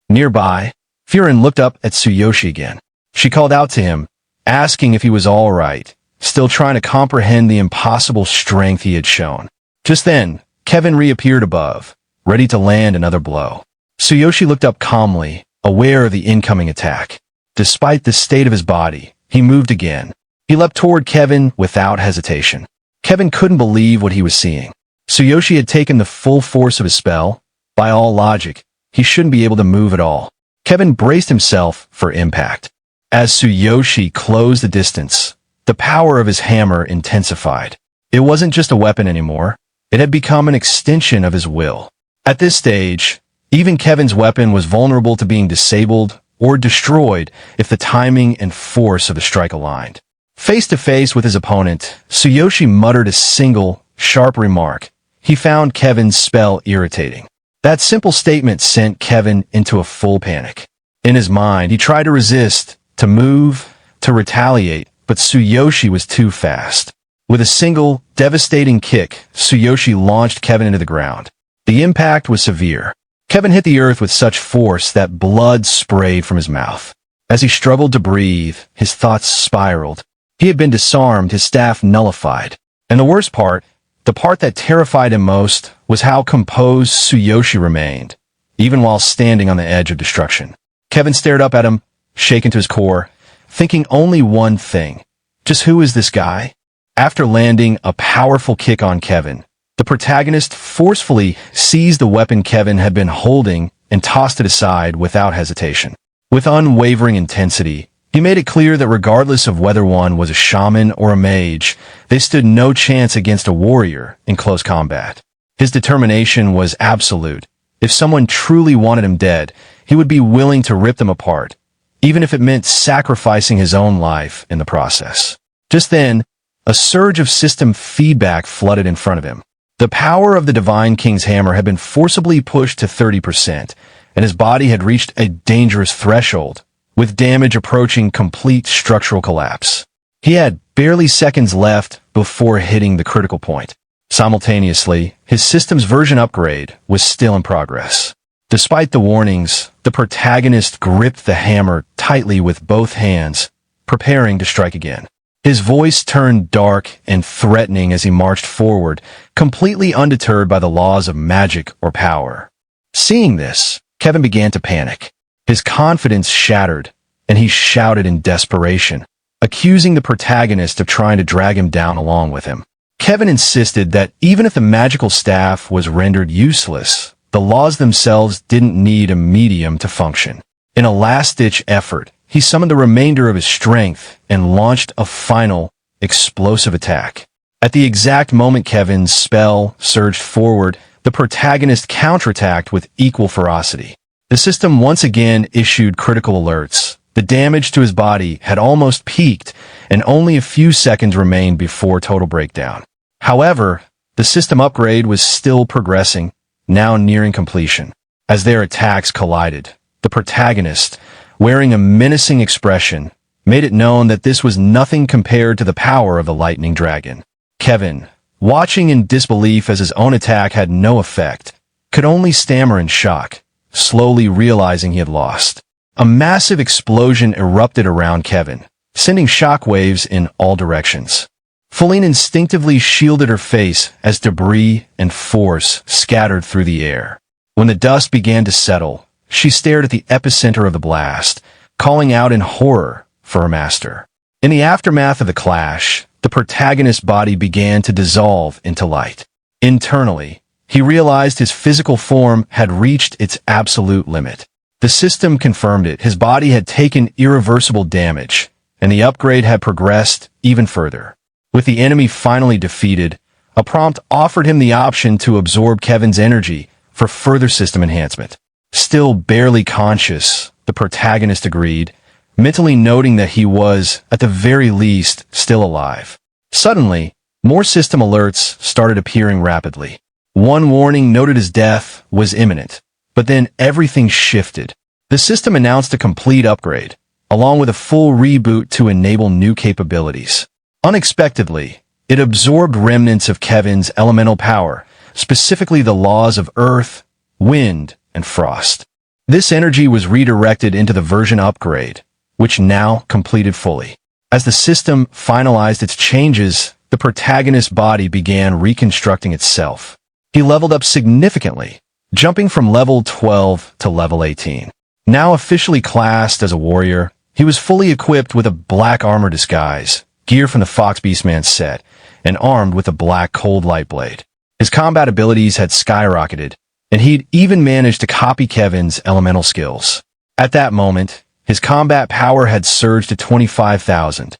Nearby, Furin looked up at Tsuyoshi again. She called out to him, asking if he was all right, still trying to comprehend the impossible strength he had shown. Just then, Kevin reappeared above, ready to land another blow. Tsuyoshi looked up calmly, aware of the incoming attack. Despite the state of his body, he moved again. He leapt toward Kevin without hesitation. Kevin couldn't believe what he was seeing. Tsuyoshi had taken the full force of his spell. By all logic, he shouldn't be able to move at all. Kevin braced himself for impact. As Tsuyoshi closed the distance, the power of his hammer intensified. It wasn't just a weapon anymore. It had become an extension of his will. At this stage, even Kevin's weapon was vulnerable to being disabled or destroyed if the timing and force of the strike aligned. Face to face with his opponent, Tsuyoshi muttered a single, sharp remark. He found Kevin's spell irritating. That simple statement sent Kevin into a full panic. In his mind, he tried to resist, to move, to retaliate, but Tsuyoshi was too fast. With a single, devastating kick, Tsuyoshi launched Kevin into the ground. The impact was severe. Kevin hit the earth with such force that blood sprayed from his mouth. As he struggled to breathe, his thoughts spiraled. He had been disarmed, his staff nullified. And the worst part, the part that terrified him most, was how composed Tsuyoshi remained, even while standing on the edge of destruction. Kevin stared up at him, shaken to his core, thinking only one thing. Just who is this guy? After landing a powerful kick on Kevin, the protagonist forcefully seized the weapon Kevin had been holding and tossed it aside without hesitation. With unwavering intensity, he made it clear that regardless of whether one was a shaman or a mage, they stood no chance against a warrior in close combat. His determination was absolute. If someone truly wanted him dead, he would be willing to rip them apart, even if it meant sacrificing his own life in the process. Just then, a surge of system feedback flooded in front of him. The power of the Divine King's hammer had been forcibly pushed to 30%, and his body had reached a dangerous threshold, with damage approaching complete structural collapse. He had barely seconds left before hitting the critical point. Simultaneously, his system's version upgrade was still in progress. Despite the warnings, the protagonist gripped the hammer tightly with both hands, preparing to strike again. His voice turned dark and threatening as he marched forward, completely undeterred by the laws of magic or power. Seeing this, Kevin began to panic. His confidence shattered, and he shouted in desperation, accusing the protagonist of trying to drag him down along with him. Kevin insisted that even if the magical staff was rendered useless, the laws themselves didn't need a medium to function. In a last-ditch effort, he summoned the remainder of his strength and launched a final, explosive attack. At the exact moment Kevin's spell surged forward, the protagonist counterattacked with equal ferocity. The system once again issued critical alerts. The damage to his body had almost peaked, and only a few seconds remained before total breakdown. However, the system upgrade was still progressing, now nearing completion. As their attacks collided, the protagonist, wearing a menacing expression, made it known that this was nothing compared to the power of the lightning dragon. Kevin, watching in disbelief as his own attack had no effect, could only stammer in shock, slowly realizing he had lost. A massive explosion erupted around Kevin, sending shockwaves in all directions. Feline instinctively shielded her face as debris and force scattered through the air. When the dust began to settle, she stared at the epicenter of the blast, calling out in horror for her master. In the aftermath of the clash, the protagonist's body began to dissolve into light. Internally, he realized his physical form had reached its absolute limit. The system confirmed it. His body had taken irreversible damage, and the upgrade had progressed even further. With the enemy finally defeated, a prompt offered him the option to absorb Kevin's energy for further system enhancement. Still barely conscious, the protagonist agreed, mentally noting that he was, at the very least, still alive. Suddenly, more system alerts started appearing rapidly. One warning noted his death was imminent, but then everything shifted. The system announced a complete upgrade, along with a full reboot to enable new capabilities. Unexpectedly, it absorbed remnants of Kevin's elemental power, specifically the laws of earth, wind, and frost. This energy was redirected into the version upgrade, which now completed fully. As the system finalized its changes, the protagonist's body began reconstructing itself. He leveled up significantly, jumping from level 12 to level 18. Now officially classed as a warrior, he was fully equipped with a black armor disguise, gear from the Fox Beastman set, and armed with a black cold light blade. His combat abilities had skyrocketed, and he'd even managed to copy Kevin's elemental skills. At that moment, his combat power had surged to 25,000.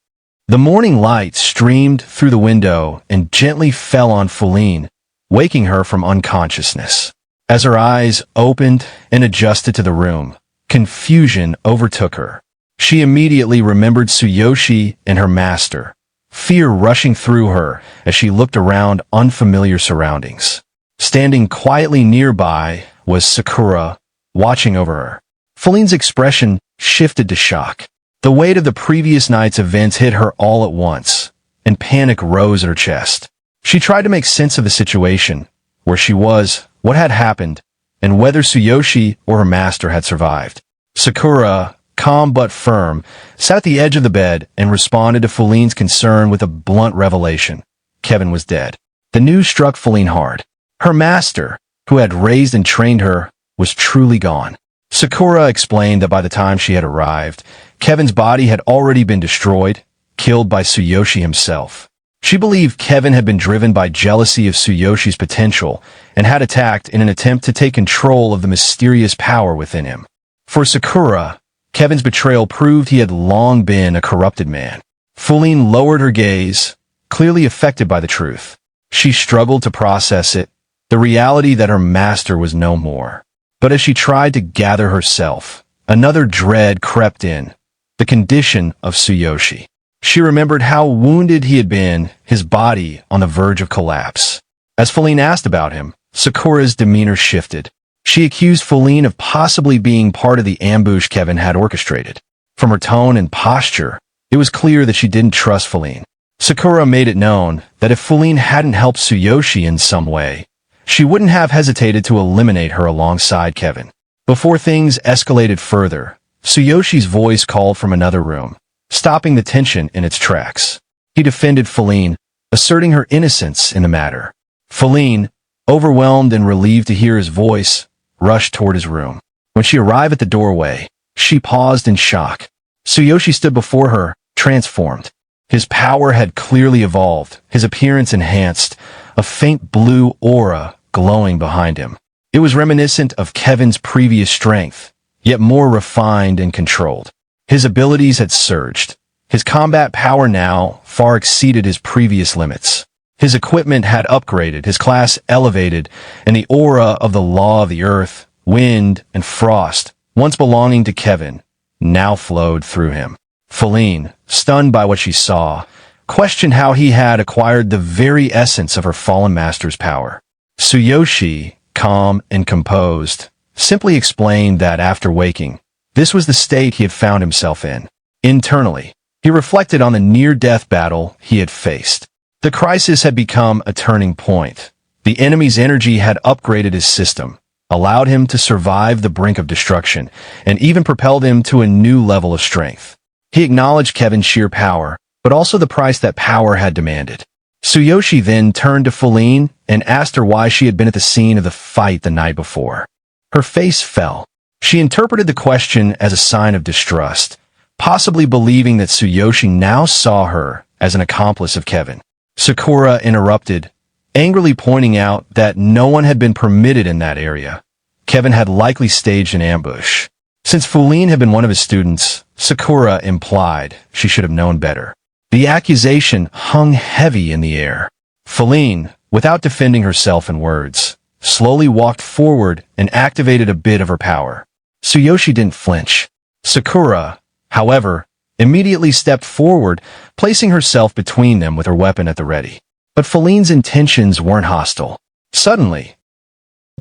The morning light streamed through the window and gently fell on Feline, waking her from unconsciousness. As her eyes opened and adjusted to the room, confusion overtook her. She immediately remembered Tsuyoshi and her master, fear rushing through her as she looked around unfamiliar surroundings. Standing quietly nearby was Sakura, watching over her. Feline's expression shifted to shock. The weight of the previous night's events hit her all at once, and panic rose at her chest. She tried to make sense of the situation, where she was, what had happened, and whether Tsuyoshi or her master had survived. Sakura, calm but firm, sat at the edge of the bed and responded to Feline's concern with a blunt revelation. Kevin was dead. The news struck Feline hard. Her master, who had raised and trained her, was truly gone. Sakura explained that by the time she had arrived, Kevin's body had already been destroyed, killed by Tsuyoshi himself. She believed Kevin had been driven by jealousy of Tsuyoshi's potential and had attacked in an attempt to take control of the mysterious power within him. For Sakura, Kevin's betrayal proved he had long been a corrupted man. Feline lowered her gaze, clearly affected by the truth. She struggled to process it, the reality that her master was no more. But as she tried to gather herself, another dread crept in, the condition of Tsuyoshi. She remembered how wounded he had been, his body on the verge of collapse. As Feline asked about him, Sakura's demeanor shifted. She accused Feline of possibly being part of the ambush Kevin had orchestrated. From her tone and posture, it was clear that she didn't trust Feline. Sakura made it known that if Feline hadn't helped Tsuyoshi in some way, she wouldn't have hesitated to eliminate her alongside Kevin. Before things escalated further, Tsuyoshi's voice called from another room, stopping the tension in its tracks. He defended Feline, asserting her innocence in the matter. Feline, overwhelmed and relieved to hear his voice, rushed toward his room. When she arrived at the doorway, she paused in shock. Tsuyoshi stood before her, transformed. His power had clearly evolved, his appearance enhanced, a faint blue aura glowing behind him. It was reminiscent of Kevin's previous strength, yet more refined and controlled. His abilities had surged. His combat power now far exceeded his previous limits. His equipment had upgraded, his class elevated, and the aura of the law of the earth, wind, and frost, once belonging to Kevin, now flowed through him. Feline, stunned by what she saw, questioned how he had acquired the very essence of her fallen master's power. Tsuyoshi, calm and composed, simply explained that after waking, this was the state he had found himself in. Internally, he reflected on the near-death battle he had faced. The crisis had become a turning point. The enemy's energy had upgraded his system, allowed him to survive the brink of destruction, and even propelled him to a new level of strength. He acknowledged Kevin's sheer power, but also the price that power had demanded. Tsuyoshi then turned to Feline and asked her why she had been at the scene of the fight the night before. Her face fell. She interpreted the question as a sign of distrust, possibly believing that Tsuyoshi now saw her as an accomplice of Kevin. Sakura interrupted, angrily pointing out that no one had been permitted in that area. Kevin had likely staged an ambush. Since Feline had been one of his students, Sakura implied she should have known better. The accusation hung heavy in the air. Feline, without defending herself in words, slowly walked forward and activated a bit of her power. Tsuyoshi didn't flinch. Sakura, however, immediately stepped forward, placing herself between them with her weapon at the ready. But Feline's intentions weren't hostile. Suddenly,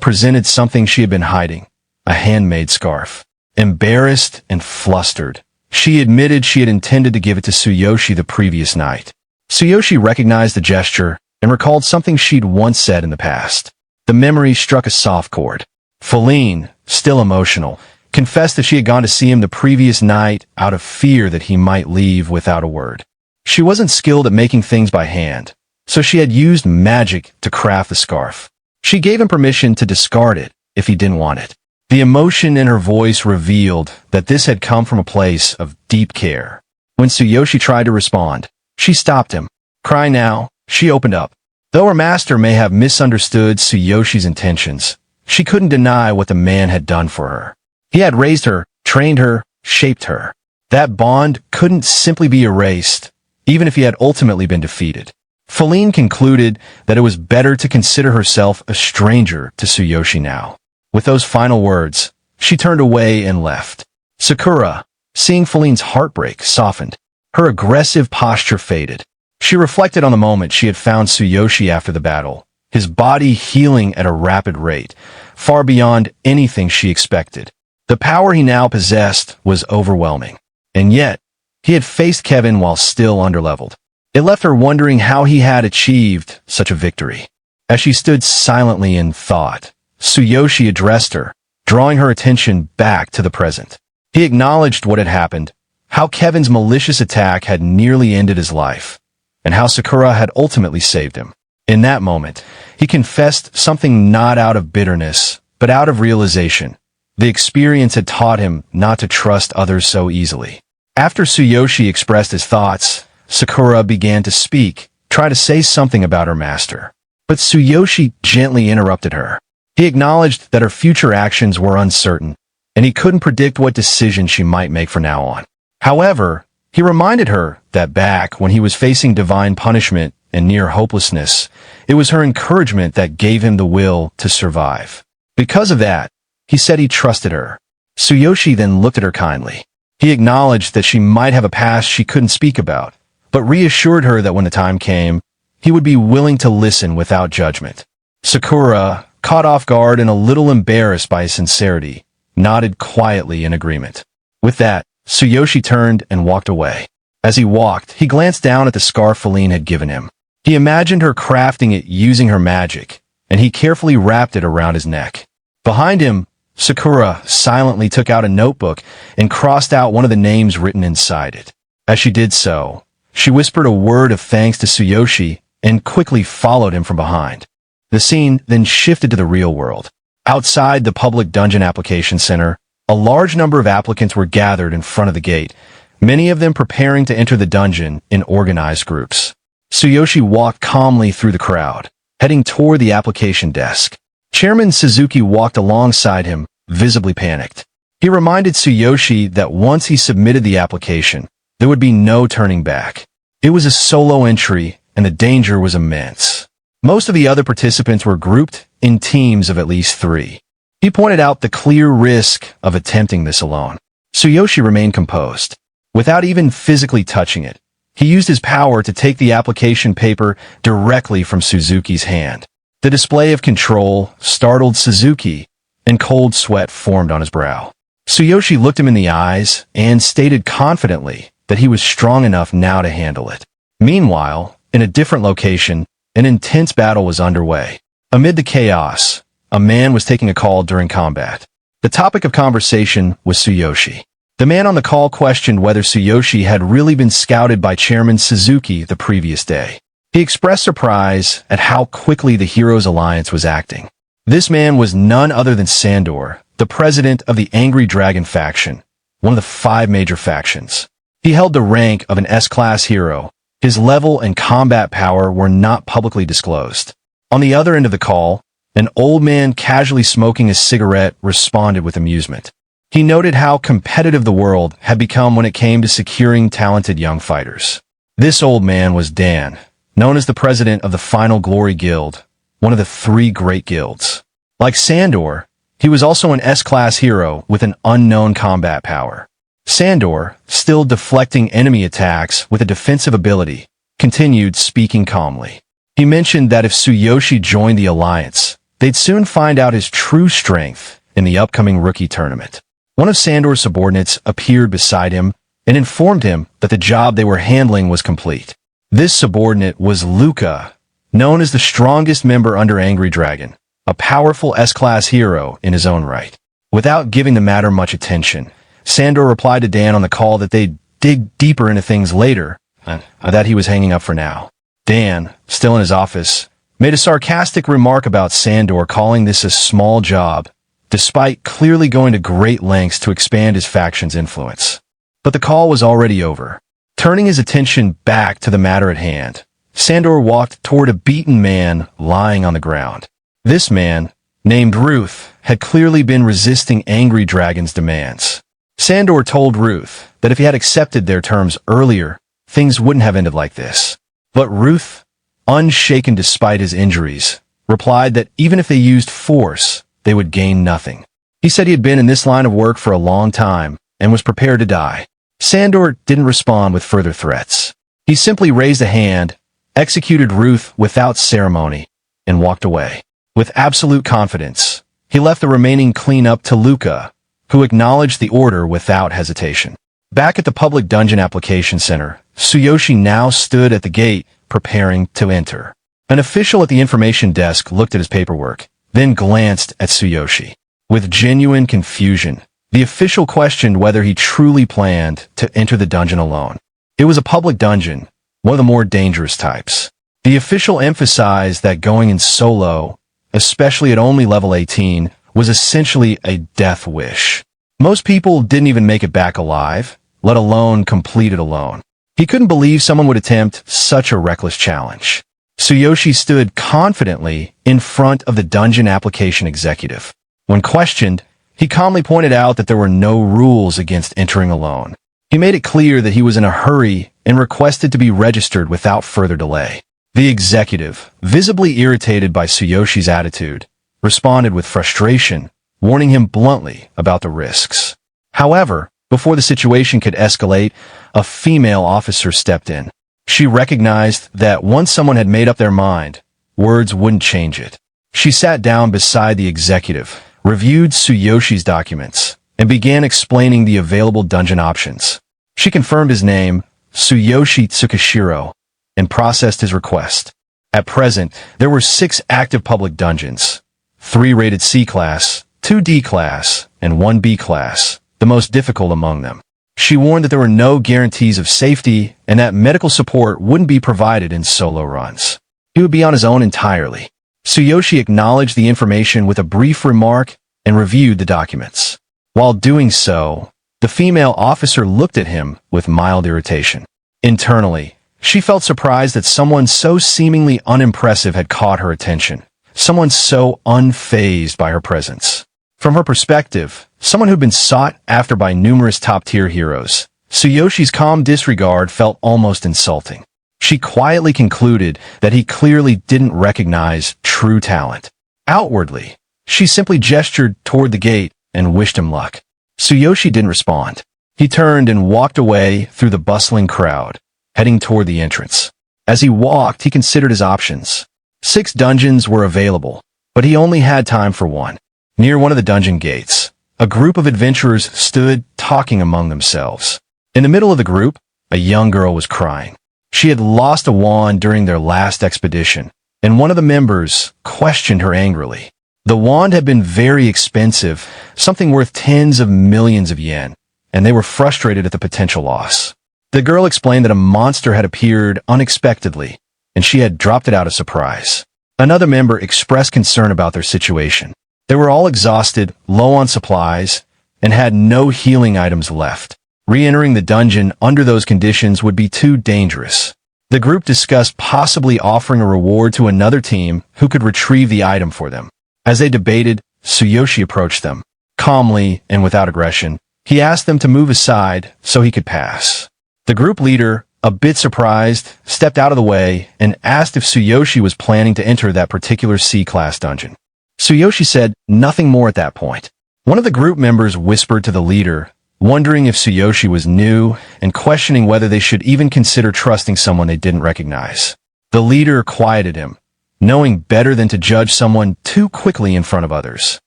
presented something she had been hiding, a handmade scarf. Embarrassed and flustered, she admitted she had intended to give it to Tsuyoshi the previous night. Tsuyoshi recognized the gesture and recalled something she'd once said in the past. The memory struck a soft chord. Feline, still emotional, confessed that she had gone to see him the previous night out of fear that he might leave without a word. She wasn't skilled at making things by hand, so she had used magic to craft the scarf. She gave him permission to discard it if he didn't want it. The emotion in her voice revealed that this had come from a place of deep care. When Tsuyoshi tried to respond, she stopped him. Crying now, she opened up. Though her master may have misunderstood Tsuyoshi's intentions, she couldn't deny what the man had done for her. He had raised her, trained her, shaped her. That bond couldn't simply be erased, even if he had ultimately been defeated. Feline concluded that it was better to consider herself a stranger to Tsuyoshi now. With those final words, she turned away and left. Sakura, Seeing Feline's heartbreak softened. Her aggressive posture faded. She reflected on the moment she had found Tsuyoshi after the battle, his body healing at a rapid rate, far beyond anything she expected. The power he now possessed was overwhelming. And yet, he had faced Kevin while still underleveled. It left her wondering how he had achieved such a victory. As she stood silently in thought, Tsuyoshi addressed her, drawing her attention back to the present. He acknowledged what had happened, how Kevin's malicious attack had nearly ended his life, and how Sakura had ultimately saved him. In that moment, he confessed something not out of bitterness, but out of realization. The experience had taught him not to trust others so easily. After Tsuyoshi expressed his thoughts, Sakura began to speak, try to say something about her master. But Tsuyoshi gently interrupted her. He acknowledged that her future actions were uncertain, and he couldn't predict what decision she might make from now on. However, he reminded her that back when he was facing divine punishment and near hopelessness, it was her encouragement that gave him the will to survive. Because of that, he said he trusted her. Tsuyoshi then looked at her kindly. He acknowledged that she might have a past she couldn't speak about, but reassured her that when the time came, he would be willing to listen without judgment. Sakura, caught off guard and a little embarrassed by his sincerity, nodded quietly in agreement. With that, Tsuyoshi turned and walked away. As he walked, he glanced down at the scarf Feline had given him. He imagined her crafting it using her magic, and he carefully wrapped it around his neck. Behind him, Sakura silently took out a notebook and crossed out one of the names written inside it. As she did so, she whispered a word of thanks to Tsuyoshi and quickly followed him from behind. The scene then shifted to the real world. Outside the public dungeon application center, a large number of applicants were gathered in front of the gate, many of them preparing to enter the dungeon in organized groups. Tsuyoshi walked calmly through the crowd, heading toward the application desk. Chairman Suzuki walked alongside him, visibly panicked. He reminded Tsuyoshi that once he submitted the application, there would be no turning back. It was a solo entry, and the danger was immense. Most of the other participants were grouped in teams of at least 3. He pointed out the clear risk of attempting this alone. Tsuyoshi remained composed. Without even physically touching it, he used his power to take the application paper directly from Suzuki's hand. The display of control startled Suzuki, and cold sweat formed on his brow. Tsuyoshi looked him in the eyes and stated confidently that he was strong enough now to handle it. Meanwhile, in a different location, an intense battle was underway. Amid the chaos, a man was taking a call during combat. The topic of conversation was Tsuyoshi. The man on the call questioned whether Tsuyoshi had really been scouted by Chairman Suzuki the previous day. He expressed surprise at how quickly the Heroes Alliance was acting. This man was none other than Sandor, the president of the Angry Dragon faction, one of the 5 major factions. He held the rank of an S-class hero. His level and combat power were not publicly disclosed. On the other end of the call, an old man casually smoking a cigarette responded with amusement. He noted how competitive the world had become when it came to securing talented young fighters. This old man was Dan, known as the president of the Final Glory Guild, one of the 3 great guilds. Like Sandor, he was also an S-class hero with an unknown combat power. Sandor, still deflecting enemy attacks with a defensive ability, continued speaking calmly. He mentioned that if Tsuyoshi joined the alliance, they'd soon find out his true strength in the upcoming rookie tournament. One of Sandor's subordinates appeared beside him and informed him that the job they were handling was complete. This subordinate was Luca, known as the strongest member under Angry Dragon, a powerful S-class hero in his own right. Without giving the matter much attention, Sandor replied to Dan on the call that they'd dig deeper into things later, that he was hanging up for now. Dan, still in his office, made a sarcastic remark about Sandor calling this a small job, despite clearly going to great lengths to expand his faction's influence. But the call was already over. Turning his attention back to the matter at hand, Sandor walked toward a beaten man lying on the ground. This man, named Ruth, had clearly been resisting Angry Dragon's demands. Sandor told Ruth that if he had accepted their terms earlier, things wouldn't have ended like this. But Ruth, unshaken despite his injuries, replied that even if they used force, they would gain nothing. He said he had been in this line of work for a long time, and was prepared to die. Sandor didn't respond with further threats. He simply raised a hand, executed Ruth without ceremony, and walked away. With absolute confidence, he left the remaining cleanup to Luca, who acknowledged the order without hesitation. Back at the public dungeon application center, Tsuyoshi now stood at the gate, preparing to enter. An official at the information desk looked at his paperwork, then glanced at Tsuyoshi. With genuine confusion, the official questioned whether he truly planned to enter the dungeon alone. It was a public dungeon, one of the more dangerous types. The official emphasized that going in solo, especially at only level 18, was essentially a death wish. Most people didn't even make it back alive, let alone complete it alone. He couldn't believe someone would attempt such a reckless challenge. Tsuyoshi stood confidently in front of the dungeon application executive. When questioned, he calmly pointed out that there were no rules against entering alone. He made it clear that he was in a hurry and requested to be registered without further delay. The executive, visibly irritated by Tsuyoshi's attitude, responded with frustration, warning him bluntly about the risks. However, before the situation could escalate, a female officer stepped in. She recognized that once someone had made up their mind, words wouldn't change it. She sat down beside the executive, reviewed Tsuyoshi's documents, and began explaining the available dungeon options. She confirmed his name, Tsuyoshi Tsukishiro, and processed his request. At present, there were 6 active public dungeons, 3 rated C class, 2 D class, and 1 B class, the most difficult among them. She warned that there were no guarantees of safety and that medical support wouldn't be provided in solo runs. He would be on his own entirely. Tsuyoshi acknowledged the information with a brief remark and reviewed the documents. While doing so, the female officer looked at him with mild irritation. Internally, she felt surprised that someone so seemingly unimpressive had caught her attention, someone so unfazed by her presence. From her perspective, someone who'd been sought after by numerous top-tier heroes, Tsuyoshi's calm disregard felt almost insulting. She quietly concluded that he clearly didn't recognize true talent. Outwardly, she simply gestured toward the gate and wished him luck. Tsuyoshi didn't respond. He turned and walked away through the bustling crowd, heading toward the entrance. As he walked, he considered his options. 6 dungeons were available, but he only had time for one. Near one of the dungeon gates, a group of adventurers stood talking among themselves. In the middle of the group, a young girl was crying. She had lost a wand during their last expedition, and one of the members questioned her angrily. The wand had been very expensive, something worth tens of millions of yen, and they were frustrated at the potential loss. The girl explained that a monster had appeared unexpectedly, and she had dropped it out of surprise. Another member expressed concern about their situation. They were all exhausted, low on supplies, and had no healing items left. Re-entering the dungeon under those conditions would be too dangerous. The group discussed possibly offering a reward to another team who could retrieve the item for them. As they debated, Tsuyoshi approached them. Calmly and without aggression, he asked them to move aside so he could pass. The group leader, a bit surprised, stepped out of the way and asked if Tsuyoshi was planning to enter that particular C-class dungeon. Tsuyoshi said nothing more at that point. One of the group members whispered to the leader, wondering if Tsuyoshi was new and questioning whether they should even consider trusting someone they didn't recognize. The leader quieted him, knowing better than to judge someone too quickly in front of others.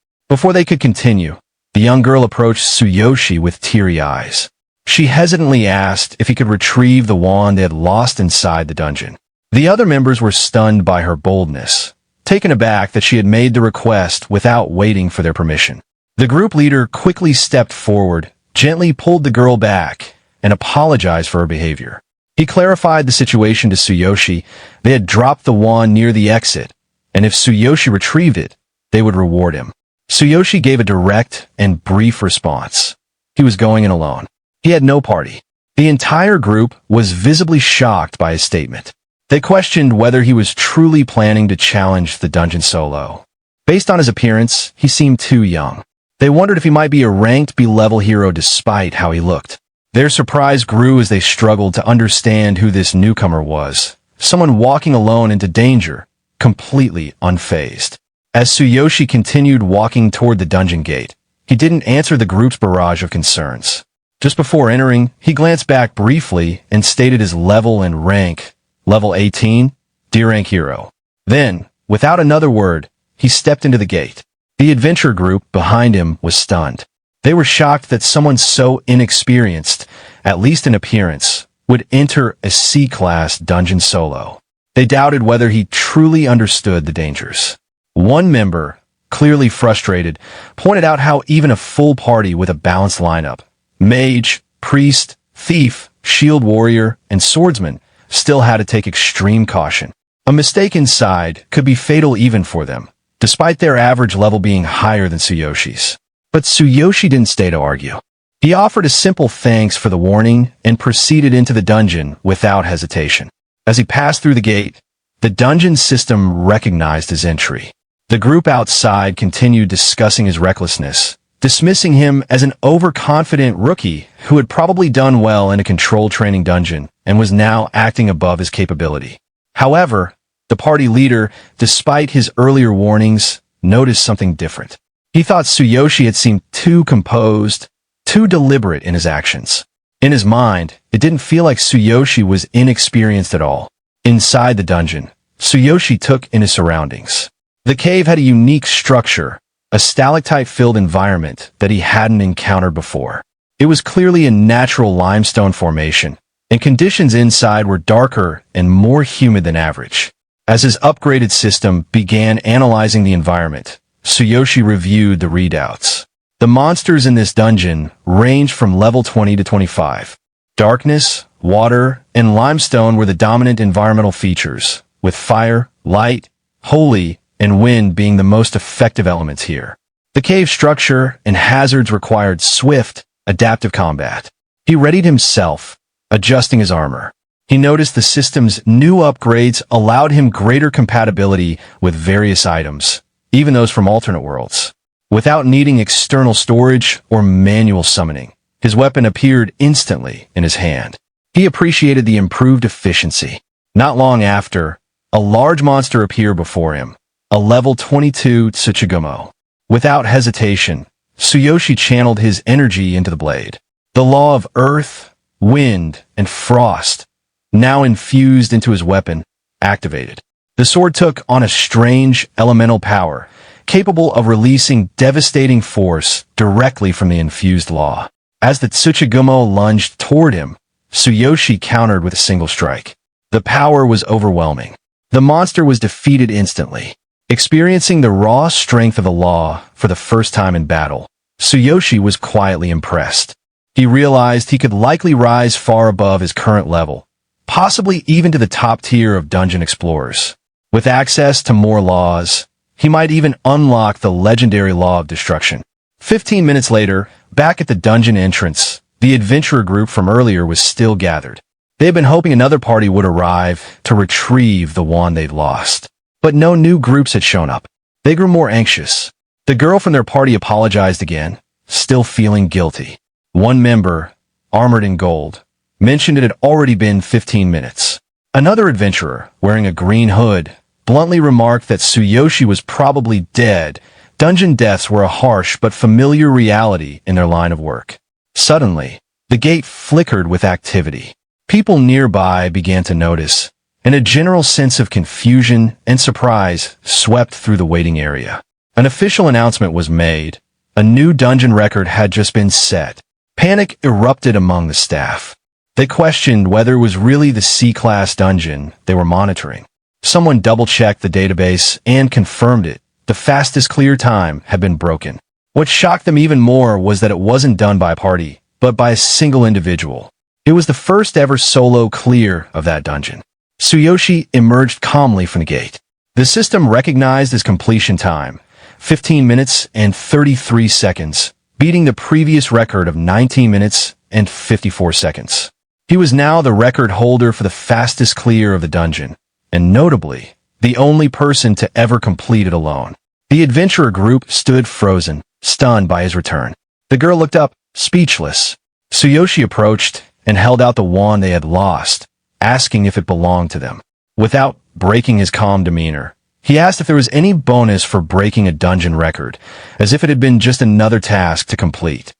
Before they could continue, the young girl approached Tsuyoshi with teary eyes. She hesitantly asked if he could retrieve the wand they had lost inside the dungeon. The other members were stunned by her boldness, taken aback that she had made the request without waiting for their permission. The group leader quickly stepped forward, gently pulled the girl back, and apologized for her behavior. He clarified the situation to Tsuyoshi. They had dropped the wand near the exit, and if Tsuyoshi retrieved it, they would reward him. Tsuyoshi gave a direct and brief response. He was going in alone. He had no party. The entire group was visibly shocked by his statement. They questioned whether he was truly planning to challenge the dungeon solo. Based on his appearance, he seemed too young. They wondered if he might be a ranked B-level hero despite how he looked. Their surprise grew as they struggled to understand who this newcomer was, someone walking alone into danger, completely unfazed. As Tsuyoshi continued walking toward the dungeon gate, he didn't answer the group's barrage of concerns. Just before entering, he glanced back briefly and stated his level and rank. Level 18, D-rank hero. Then, without another word, he stepped into the gate. The adventure group behind him was stunned. They were shocked that someone so inexperienced, at least in appearance, would enter a C-class dungeon solo. They doubted whether he truly understood the dangers. One member, clearly frustrated, pointed out how even a full party with a balanced lineup, mage, priest, thief, shield warrior, and swordsman, still had to take extreme caution. A mistake inside could be fatal even for them, despite their average level being higher than Tsuyoshi's. But Tsuyoshi didn't stay to argue. He offered a simple thanks for the warning and proceeded into the dungeon without hesitation. As he passed through the gate, the dungeon system recognized his entry. The group outside continued discussing his recklessness, dismissing him as an overconfident rookie who had probably done well in a controlled training dungeon and was now acting above his capability. However, the party leader, despite his earlier warnings, noticed something different. He thought Tsuyoshi had seemed too composed, too deliberate in his actions. In his mind, it didn't feel like Tsuyoshi was inexperienced at all. Inside the dungeon, Tsuyoshi took in his surroundings. The cave had a unique structure, a stalactite-filled environment that he hadn't encountered before. It was clearly a natural limestone formation, and conditions inside were darker and more humid than average. As his upgraded system began analyzing the environment, Tsuyoshi reviewed the readouts. The monsters in this dungeon ranged from level 20 to 25. Darkness, water, and limestone were the dominant environmental features, with fire, light, holy, and wind being the most effective elements here. The cave structure and hazards required swift, adaptive combat. He readied himself, adjusting his armor. He noticed the system's new upgrades allowed him greater compatibility with various items, even those from alternate worlds. Without needing external storage or manual summoning, his weapon appeared instantly in his hand. He appreciated the improved efficiency. Not long after, a large monster appeared before him, a level 22 Tsuchigumo. Without hesitation, Tsuyoshi channeled his energy into the blade. The law of earth, wind, and frost, now infused into his weapon, activated. The sword took on a strange elemental power, capable of releasing devastating force directly from the infused law. As the Tsuchigumo lunged toward him, Tsuyoshi countered with a single strike. The power was overwhelming. The monster was defeated instantly. Experiencing the raw strength of the law for the first time in battle, Tsuyoshi was quietly impressed. He realized he could likely rise far above his current level, possibly even to the top tier of dungeon explorers. With access to more laws, he might even unlock the legendary law of destruction. 15 minutes later, back at the dungeon entrance, the adventurer group from earlier was still gathered. They had been hoping another party would arrive to retrieve the wand they'd lost. But no new groups had shown up. They grew more anxious. The girl from their party apologized again, still feeling guilty. One member, armored in gold, mentioned it had already been 15 minutes. Another adventurer, wearing a green hood, bluntly remarked that Tsuyoshi was probably dead. Dungeon deaths were a harsh but familiar reality in their line of work. Suddenly, the gate flickered with activity. People nearby began to notice, and a general sense of confusion and surprise swept through the waiting area. An official announcement was made. A new dungeon record had just been set. Panic erupted among the staff. They questioned whether it was really the C-class dungeon they were monitoring. Someone double-checked the database and confirmed it. The fastest clear time had been broken. What shocked them even more was that it wasn't done by a party, but by a single individual. It was the first ever solo clear of that dungeon. Tsuyoshi emerged calmly from the gate. The system recognized his completion time, 15 minutes and 33 seconds, beating the previous record of 19 minutes and 54 seconds. He was now the record holder for the fastest clear of the dungeon, and notably, the only person to ever complete it alone. The adventurer group stood frozen, stunned by his return. The girl looked up, speechless. Tsuyoshi approached and held out the wand they had lost, asking if it belonged to them. Without breaking his calm demeanor, he asked if there was any bonus for breaking a dungeon record, as if it had been just another task to complete.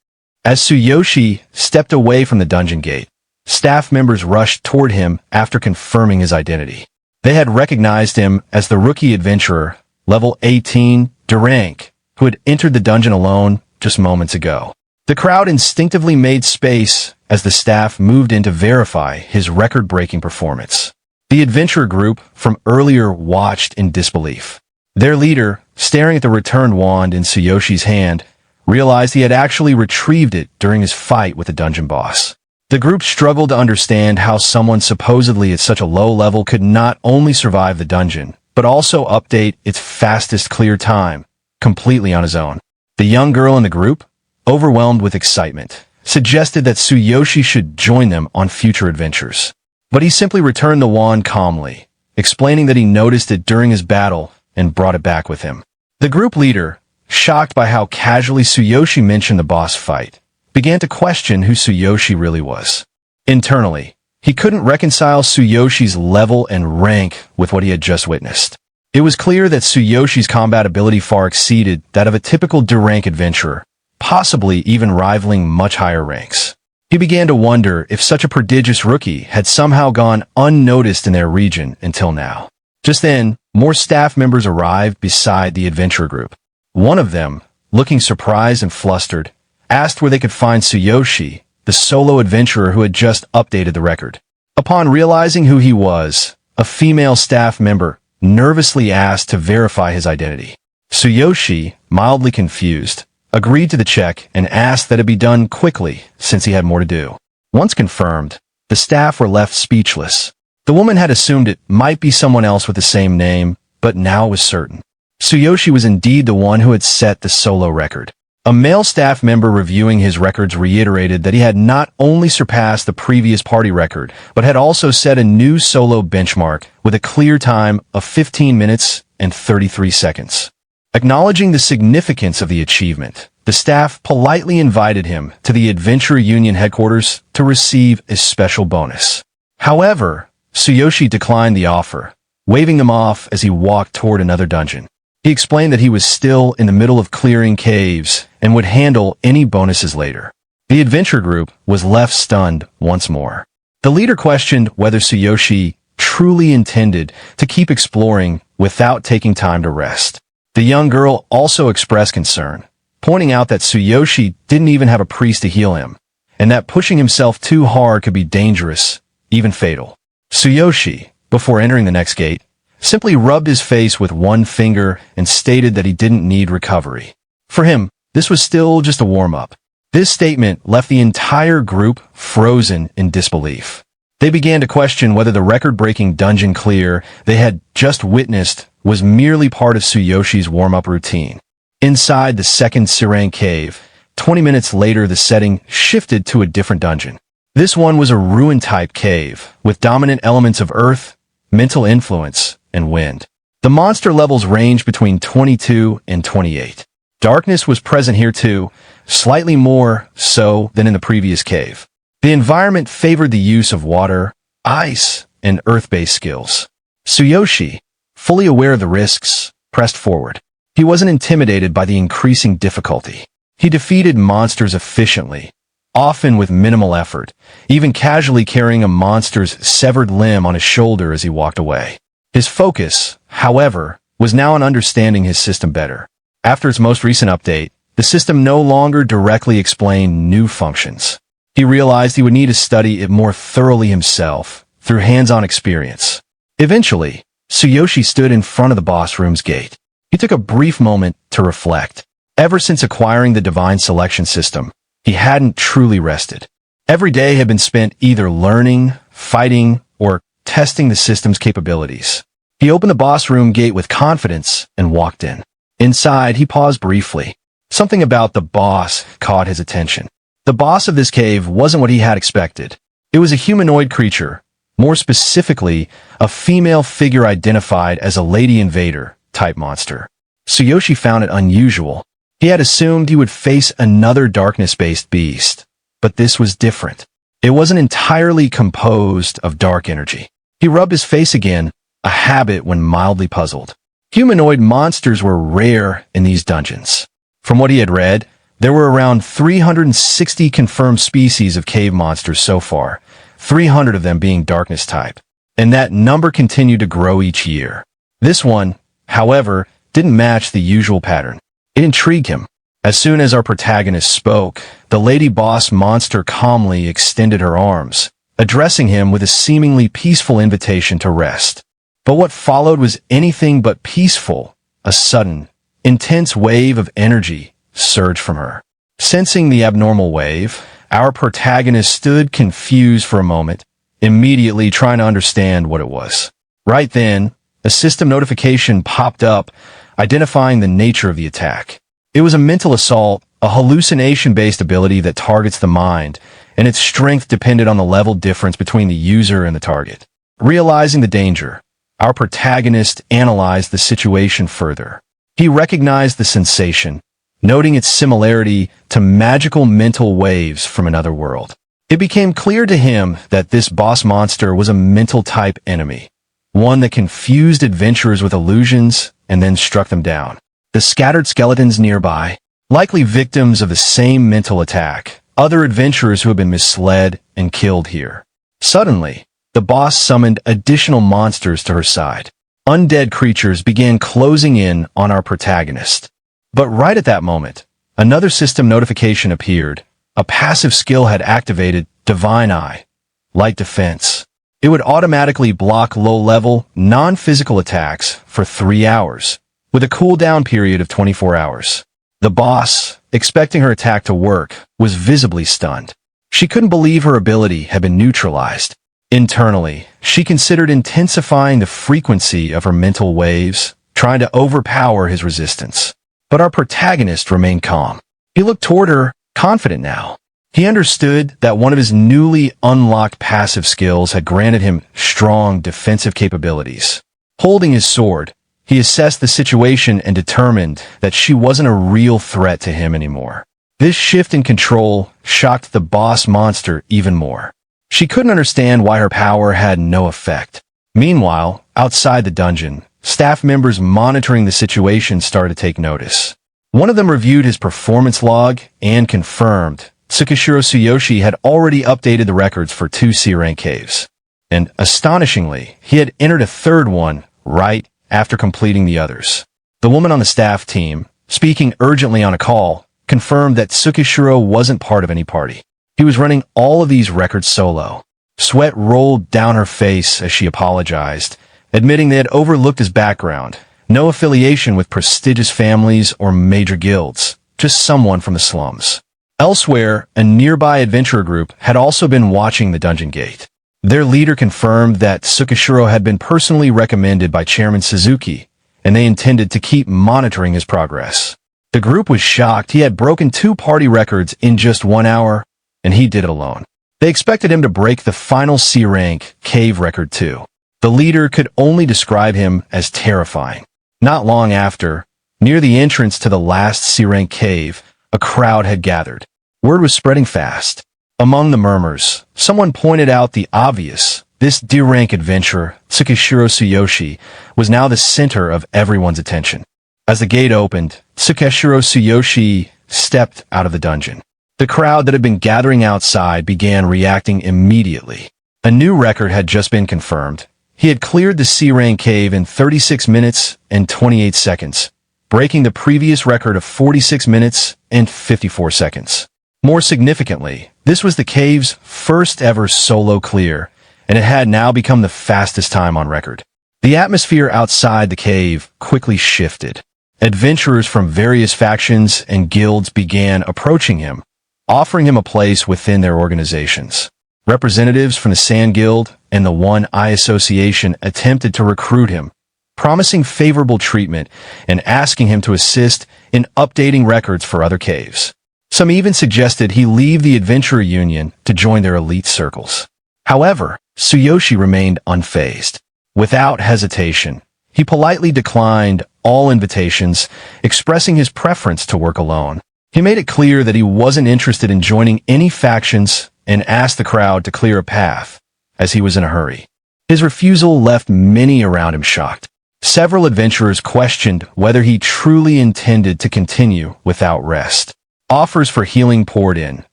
As Tsuyoshi stepped away from the dungeon gate, staff members rushed toward him after confirming his identity. They had recognized him as the rookie adventurer, level 18, rank, who had entered the dungeon alone just moments ago. The crowd instinctively made space as the staff moved in to verify his record-breaking performance. The adventurer group from earlier watched in disbelief. Their leader, staring at the returned wand in Tsuyoshi's hand, realized he had actually retrieved it during his fight with the dungeon boss. The group struggled to understand how someone supposedly at such a low level could not only survive the dungeon, but also update its fastest clear time, completely on his own. The young girl in the group, overwhelmed with excitement, suggested that Tsuyoshi should join them on future adventures. But he simply returned the wand calmly, explaining that he noticed it during his battle and brought it back with him. The group leader, shocked by how casually Tsuyoshi mentioned the boss fight, began to question who Tsuyoshi really was. Internally, he couldn't reconcile Tsuyoshi's level and rank with what he had just witnessed. It was clear that Tsuyoshi's combat ability far exceeded that of a typical D-rank adventurer, possibly even rivaling much higher ranks. He began to wonder if such a prodigious rookie had somehow gone unnoticed in their region until now. Just then, more staff members arrived beside the adventurer group. One of them, looking surprised and flustered, asked where they could find Tsuyoshi, the solo adventurer who had just updated the record. Upon realizing who he was, a female staff member nervously asked to verify his identity. Tsuyoshi, mildly confused, agreed to the check and asked that it be done quickly since he had more to do. Once confirmed, the staff were left speechless. The woman had assumed it might be someone else with the same name, but now it was certain. Tsuyoshi was indeed the one who had set the solo record. A male staff member reviewing his records reiterated that he had not only surpassed the previous party record, but had also set a new solo benchmark with a clear time of 15 minutes and 33 seconds. Acknowledging the significance of the achievement, the staff politely invited him to the Adventure Union headquarters to receive a special bonus. However, Tsuyoshi declined the offer, waving them off as he walked toward another dungeon. He explained that he was still in the middle of clearing caves and would handle any bonuses later. The adventure group was left stunned once more. The leader questioned whether Tsuyoshi truly intended to keep exploring without taking time to rest. The young girl also expressed concern, pointing out that Tsuyoshi didn't even have a priest to heal him, and that pushing himself too hard could be dangerous, even fatal. Tsuyoshi, before entering the next gate, simply rubbed his face with one finger and stated that he didn't need recovery. For him, this was still just a warm-up. This statement left the entire group frozen in disbelief. They began to question whether the record-breaking dungeon clear they had just witnessed was merely part of Tsuyoshi's warm-up routine. Inside the second Sirang cave, 20 minutes later the setting shifted to a different dungeon. This one was a ruin-type cave, with dominant elements of earth, mental influence, and wind. The monster levels ranged between 22 and 28. Darkness was present here too, slightly more so than in the previous cave. The environment favored the use of water, ice, and earth-based skills. Tsuyoshi, fully aware of the risks, pressed forward. He wasn't intimidated by the increasing difficulty. He defeated monsters efficiently, often with minimal effort, even casually carrying a monster's severed limb on his shoulder as he walked away. His focus, however, was now on understanding his system better. After its most recent update, the system no longer directly explained new functions. He realized he would need to study it more thoroughly himself, through hands-on experience. Eventually, Tsuyoshi stood in front of the boss room's gate. He took a brief moment to reflect. Ever since acquiring the divine selection system, he hadn't truly rested. Every day had been spent either learning, fighting, or testing the system's capabilities. He opened the boss room gate with confidence and walked in. Inside, he paused briefly. Something about the boss caught his attention. The boss of this cave wasn't what he had expected. It was a humanoid creature, more specifically, a female figure identified as a lady invader type monster. Tsuyoshi found it unusual. He had assumed he would face another darkness-based beast, but this was different. It wasn't entirely composed of dark energy. He rubbed his face again, a habit when mildly puzzled. Humanoid monsters were rare in these dungeons. From what he had read, There were around 360 confirmed species of cave monsters so far, 300 of them being darkness type, and that number continued to grow each year. This one, however, didn't match the usual pattern. It intrigued him. As soon as our protagonist spoke, the lady boss monster calmly extended her arms, addressing him with a seemingly peaceful invitation to rest. But what followed was anything but peaceful. A sudden, intense wave of energy surged from her. Sensing the abnormal wave, our protagonist stood confused for a moment, immediately trying to understand what it was. Right then, a system notification popped up, identifying the nature of the attack. It was a mental assault, a hallucination-based ability that targets the mind, and its strength depended on the level difference between the user and the target. Realizing the danger, our protagonist analyzed the situation further. He recognized the sensation, noting its similarity to magical mental waves from another world. It became clear to him that this boss monster was a mental-type enemy, one that confused adventurers with illusions and then struck them down. The scattered skeletons nearby, likely victims of the same mental attack, other adventurers who had been misled and killed here. Suddenly, the boss summoned additional monsters to her side. Undead creatures began closing in on our protagonist. But right at that moment, another system notification appeared. A passive skill had activated, Divine Eye, Light Defense. It would automatically block low-level, non-physical attacks for 3 hours, with a cooldown period of 24 hours. The boss, expecting her attack to work, was visibly stunned. She couldn't believe her ability had been neutralized. Internally, she considered intensifying the frequency of her mental waves, trying to overpower his resistance. But our protagonist remained calm. He looked toward her, confident now. He understood that one of his newly unlocked passive skills had granted him strong defensive capabilities. Holding his sword, he assessed the situation and determined that she wasn't a real threat to him anymore. This shift in control shocked the boss monster even more. She couldn't understand why her power had no effect. Meanwhile, outside the dungeon, staff members monitoring the situation started to take notice. One of them reviewed his performance log and confirmed Tsuyoshi had already updated the records for 2 C-rank caves. And astonishingly, he had entered a third one right after completing the others. The woman on the staff team, speaking urgently on a call, confirmed that Tsuyoshi wasn't part of any party. He was running all of these records solo. Sweat rolled down her face as she apologized, admitting they had overlooked his background. No affiliation with prestigious families or major guilds, just someone from the slums. Elsewhere, a nearby adventurer group had also been watching the dungeon gate. Their leader confirmed that Tsuyoshi had been personally recommended by Chairman Suzuki, and they intended to keep monitoring his progress. The group was shocked he had broken 2 party records in just 1 hour, and he did it alone. They expected him to break the final C-rank cave record too. The leader could only describe him as terrifying. Not long after, near the entrance to the last C-rank cave, a crowd had gathered. Word was spreading fast. Among the murmurs, someone pointed out the obvious. This D-rank adventurer, Tsuyoshi, was now the center of everyone's attention. As the gate opened, Tsuyoshi stepped out of the dungeon. The crowd that had been gathering outside began reacting immediately. A new record had just been confirmed. He had cleared the C-rank cave in 36 minutes and 28 seconds, breaking the previous record of 46 minutes and 54 seconds. More significantly, this was the cave's first ever solo clear, and it had now become the fastest time on record. The atmosphere outside the cave quickly shifted. Adventurers from various factions and guilds began approaching him, offering him a place within their organizations. Representatives from the Sand Guild and the One Eye Association attempted to recruit him, promising favorable treatment and asking him to assist in updating records for other caves. Some even suggested he leave the Adventurer Union to join their elite circles. However, Tsuyoshi remained unfazed. Without hesitation, he politely declined all invitations, expressing his preference to work alone. He made it clear that he wasn't interested in joining any factions and asked the crowd to clear a path, as he was in a hurry. His refusal left many around him shocked. Several adventurers questioned whether he truly intended to continue without rest. Offers for healing poured in.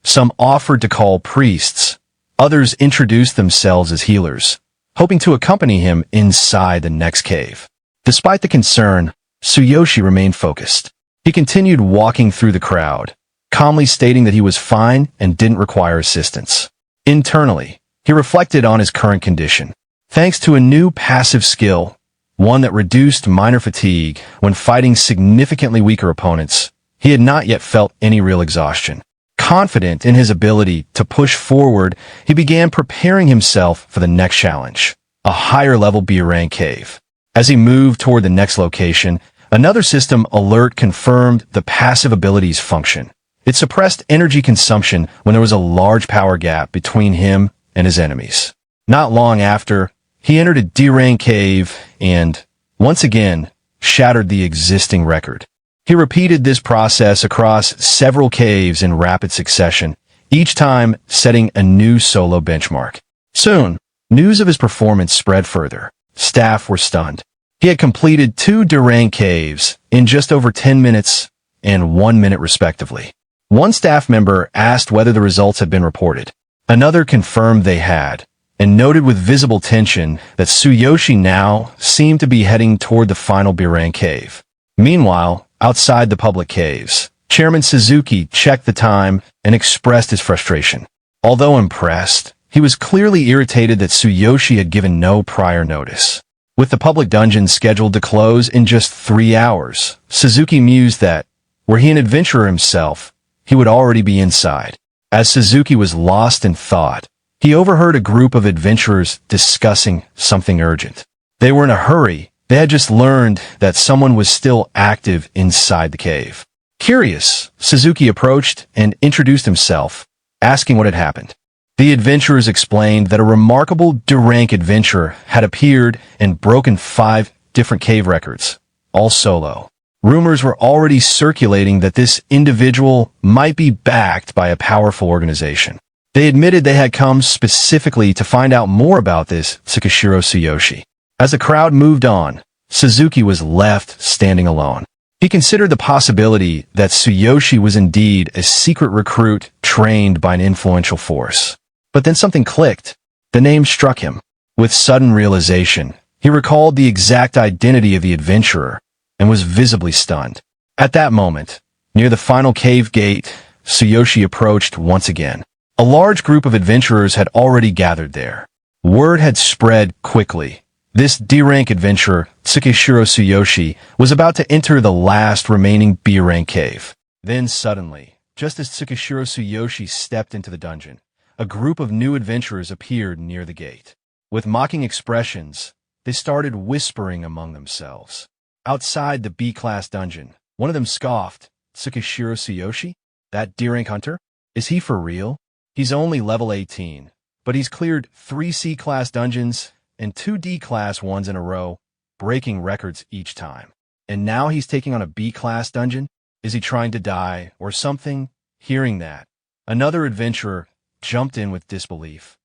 Some offered to call priests. Others introduced themselves as healers, hoping to accompany him inside the next cave. Despite the concern, Tsuyoshi remained focused. He continued walking through the crowd, calmly stating that he was fine and didn't require assistance. Internally, he reflected on his current condition. Thanks to a new passive skill, one that reduced minor fatigue when fighting significantly weaker opponents, he had not yet felt any real exhaustion. Confident in his ability to push forward, he began preparing himself for the next challenge, a higher-level B-rank cave. As he moved toward the next location, another system alert confirmed the passive ability's function. It suppressed energy consumption when there was a large power gap between him and his enemies. Not long after, he entered a D-rank cave and, once again, shattered the existing record. He repeated this process across several caves in rapid succession, each time setting a new solo benchmark. Soon, news of his performance spread further. Staff were stunned. He had completed 2 D-rank caves in just over 10 minutes and 1 minute respectively. One staff member asked whether the results had been reported. Another confirmed they had, and noted with visible tension that Tsuyoshi now seemed to be heading toward the final B-rank cave. Meanwhile, outside the public caves, Chairman Suzuki checked the time and expressed his frustration. Although impressed, he was clearly irritated that Tsuyoshi had given no prior notice. With the public dungeon scheduled to close in just 3 hours, Suzuki mused that, were he an adventurer himself, he would already be inside. As Suzuki was lost in thought, he overheard a group of adventurers discussing something urgent. They were in a hurry. They had just learned that someone was still active inside the cave. Curious, Suzuki approached and introduced himself, asking what had happened. The adventurers explained that a remarkable D-rank adventurer had appeared and broken 5 different cave records, all solo. Rumors were already circulating that this individual might be backed by a powerful organization. They admitted they had come specifically to find out more about this Tsuyoshi. As the crowd moved on, Suzuki was left standing alone. He considered the possibility that Tsuyoshi was indeed a secret recruit trained by an influential force. But then something clicked. The name struck him. With sudden realization, he recalled the exact identity of the adventurer and was visibly stunned. At that moment, near the final cave gate, Tsuyoshi approached once again. A large group of adventurers had already gathered there. Word had spread quickly. This D-rank adventurer, Tsuyoshi, was about to enter the last remaining B-rank cave. Then suddenly, just as Tsuyoshi stepped into the dungeon, a group of new adventurers appeared near the gate. With mocking expressions, they started whispering among themselves. Outside the B-class dungeon, one of them scoffed, Tsuyoshi? That D-rank hunter? Is he for real? He's only level 18, but he's cleared 3 C-class dungeons and 2 D-class ones in a row, breaking records each time. And now he's taking on a B-class dungeon? Is he trying to die or something? Hearing that, another adventurer jumped in with disbelief.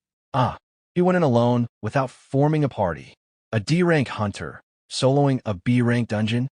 He went in alone without forming a party. A D-rank hunter, soloing a B-rank dungeon?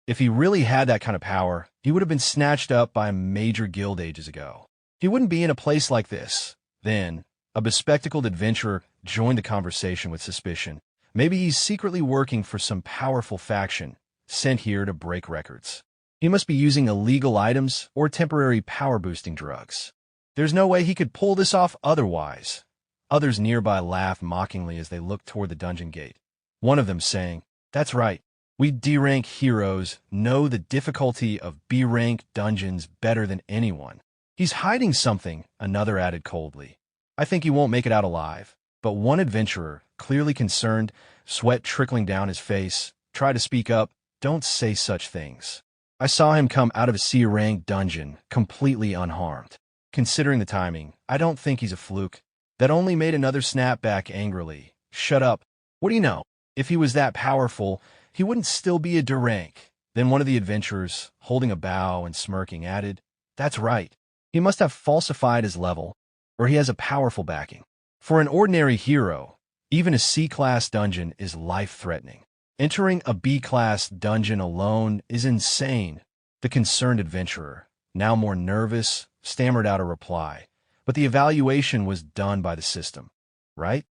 If he really had that kind of power, he would have been snatched up by a major guild ages ago. He wouldn't be in a place like this. Then, a bespectacled adventurer joined the conversation with suspicion. Maybe he's secretly working for some powerful faction, sent here to break records. He must be using illegal items or temporary power-boosting drugs. There's no way he could pull this off otherwise. Others nearby laughed mockingly as they looked toward the dungeon gate. One of them saying, "That's right. We D-rank heroes know the difficulty of B-rank dungeons better than anyone." "He's hiding something," another added coldly. "I think he won't make it out alive." But one adventurer, clearly concerned, sweat trickling down his face, tried to speak up. "Don't say such things. I saw him come out of a C-rank dungeon, completely unharmed. Considering the timing, I don't think he's a fluke." That only made another snap back angrily. "Shut up. What do you know? If he was that powerful, he wouldn't still be a D-rank." Then one of the adventurers, holding a bow and smirking, added, "That's right. He must have falsified his level, or he has a powerful backing. For an ordinary hero, even a C-class dungeon is life-threatening. Entering a B-class dungeon alone is insane." The concerned adventurer, now more nervous, stammered out a reply. But the evaluation was done by the system, right?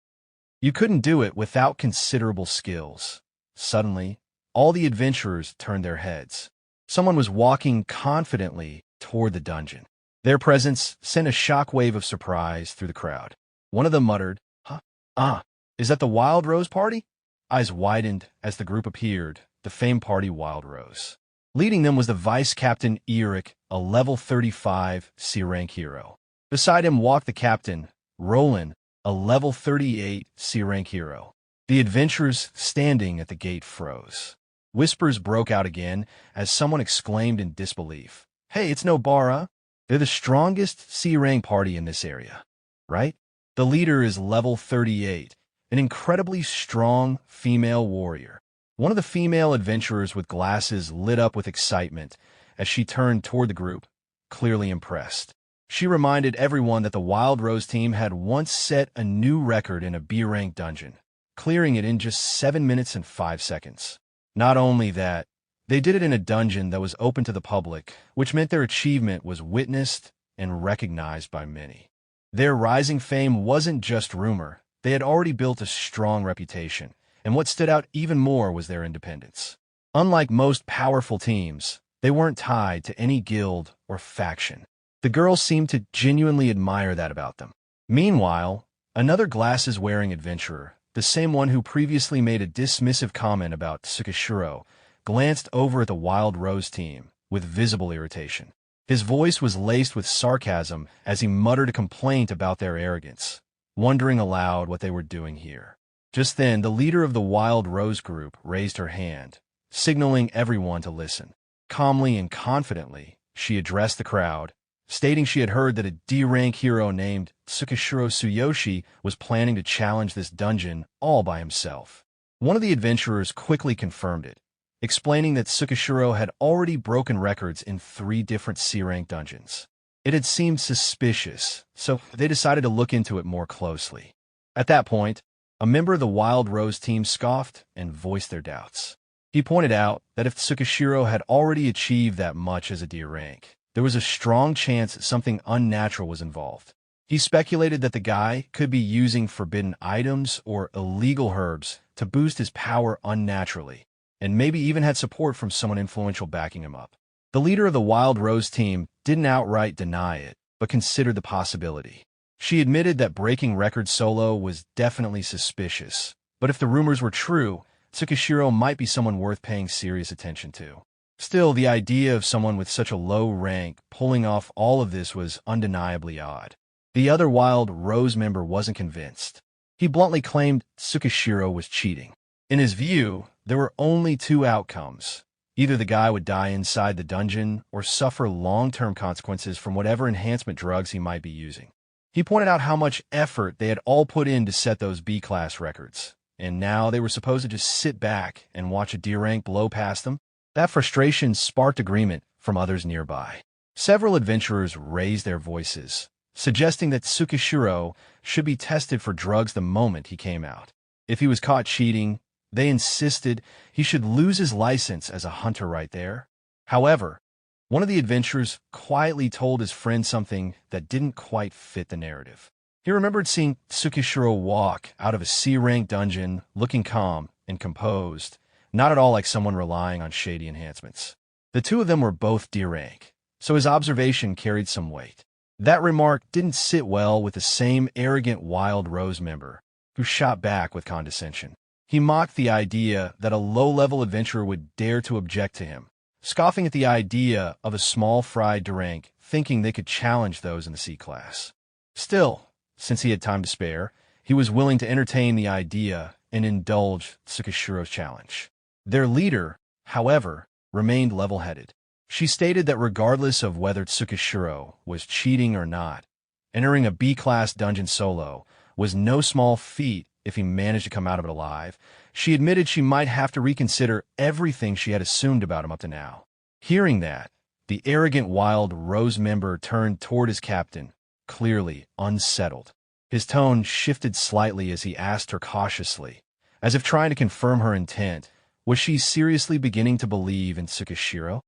You couldn't do it without considerable skills. Suddenly, all the adventurers turned their heads. Someone was walking confidently toward the dungeon. Their presence sent a shockwave of surprise through the crowd. One of them muttered, "Huh? Ah, is that the Wild Rose party?" Eyes widened as the group appeared, the famed party Wild Rose. Leading them was the Vice Captain Eric, a level 35 C-rank hero. Beside him walked the captain, Roland, a level 38 C-rank hero. The adventurers standing at the gate froze. Whispers broke out again as someone exclaimed in disbelief, "Hey, it's no Bara. They're the strongest C-rank party in this area, right?" The leader is level 38, an incredibly strong female warrior. One of the female adventurers with glasses lit up with excitement as she turned toward the group, clearly impressed. She reminded everyone that the Wild Rose team had once set a new record in a B-rank dungeon, clearing it in just 7 minutes and 5 seconds. Not only that, they did it in a dungeon that was open to the public, which meant their achievement was witnessed and recognized by many. Their rising fame wasn't just rumor. They had already built a strong reputation, and what stood out even more was their independence. Unlike most powerful teams, they weren't tied to any guild or faction. The girls seemed to genuinely admire that about them. Meanwhile, another glasses-wearing adventurer, the same one who previously made a dismissive comment about Tsuyoshi, glanced over at the Wild Rose team with visible irritation. His voice was laced with sarcasm as he muttered a complaint about their arrogance, wondering aloud what they were doing here. Just then, the leader of the Wild Rose group raised her hand, signaling everyone to listen. Calmly and confidently, she addressed the crowd, stating she had heard that a D-rank hero named Tsuyoshi was planning to challenge this dungeon all by himself. One of the adventurers quickly confirmed it, explaining that Tsuyoshi had already broken records in 3 different C-rank dungeons. It had seemed suspicious, so they decided to look into it more closely. At that point, a member of the Wild Rose team scoffed and voiced their doubts. He pointed out that if Tsuyoshi had already achieved that much as a D-rank, there was a strong chance that something unnatural was involved. He speculated that the guy could be using forbidden items or illegal herbs to boost his power unnaturally, and maybe even had support from someone influential backing him up. The leader of the Wild Rose team didn't outright deny it, but considered the possibility. She admitted that breaking records solo was definitely suspicious, but if the rumors were true, Tsuyoshi might be someone worth paying serious attention to. Still, the idea of someone with such a low rank pulling off all of this was undeniably odd. The other Wild Rose member wasn't convinced. He bluntly claimed Tsuyoshi was cheating. In his view, there were only 2 outcomes. Either the guy would die inside the dungeon or suffer long-term consequences from whatever enhancement drugs he might be using. He pointed out how much effort they had all put in to set those B-class records, and now they were supposed to just sit back and watch a D-rank blow past them. That frustration sparked agreement from others nearby. Several adventurers raised their voices, suggesting that Tsuyoshi should be tested for drugs the moment he came out. If he was caught cheating, they insisted he should lose his license as a hunter right there. However, one of the adventurers quietly told his friend something that didn't quite fit the narrative. He remembered seeing Tsuyoshi walk out of a C-rank dungeon looking calm and composed, not at all like someone relying on shady enhancements. The 2 of them were both D-rank, so his observation carried some weight. That remark didn't sit well with the same arrogant Wild Rose member, who shot back with condescension. He mocked the idea that a low-level adventurer would dare to object to him, scoffing at the idea of a small fry D-rank thinking they could challenge those in the C-class. Still, since he had time to spare, he was willing to entertain the idea and indulge Tsukoshiro's challenge. Their leader, however, remained level-headed. She stated that regardless of whether Tsuyoshi was cheating or not, entering a B-class dungeon solo was no small feat if he managed to come out of it alive. She admitted she might have to reconsider everything she had assumed about him up to now. Hearing that, the arrogant Wild Rose member turned toward his captain, clearly unsettled. His tone shifted slightly as he asked her cautiously, as if trying to confirm her intent. Was she seriously beginning to believe in Tsuyoshi?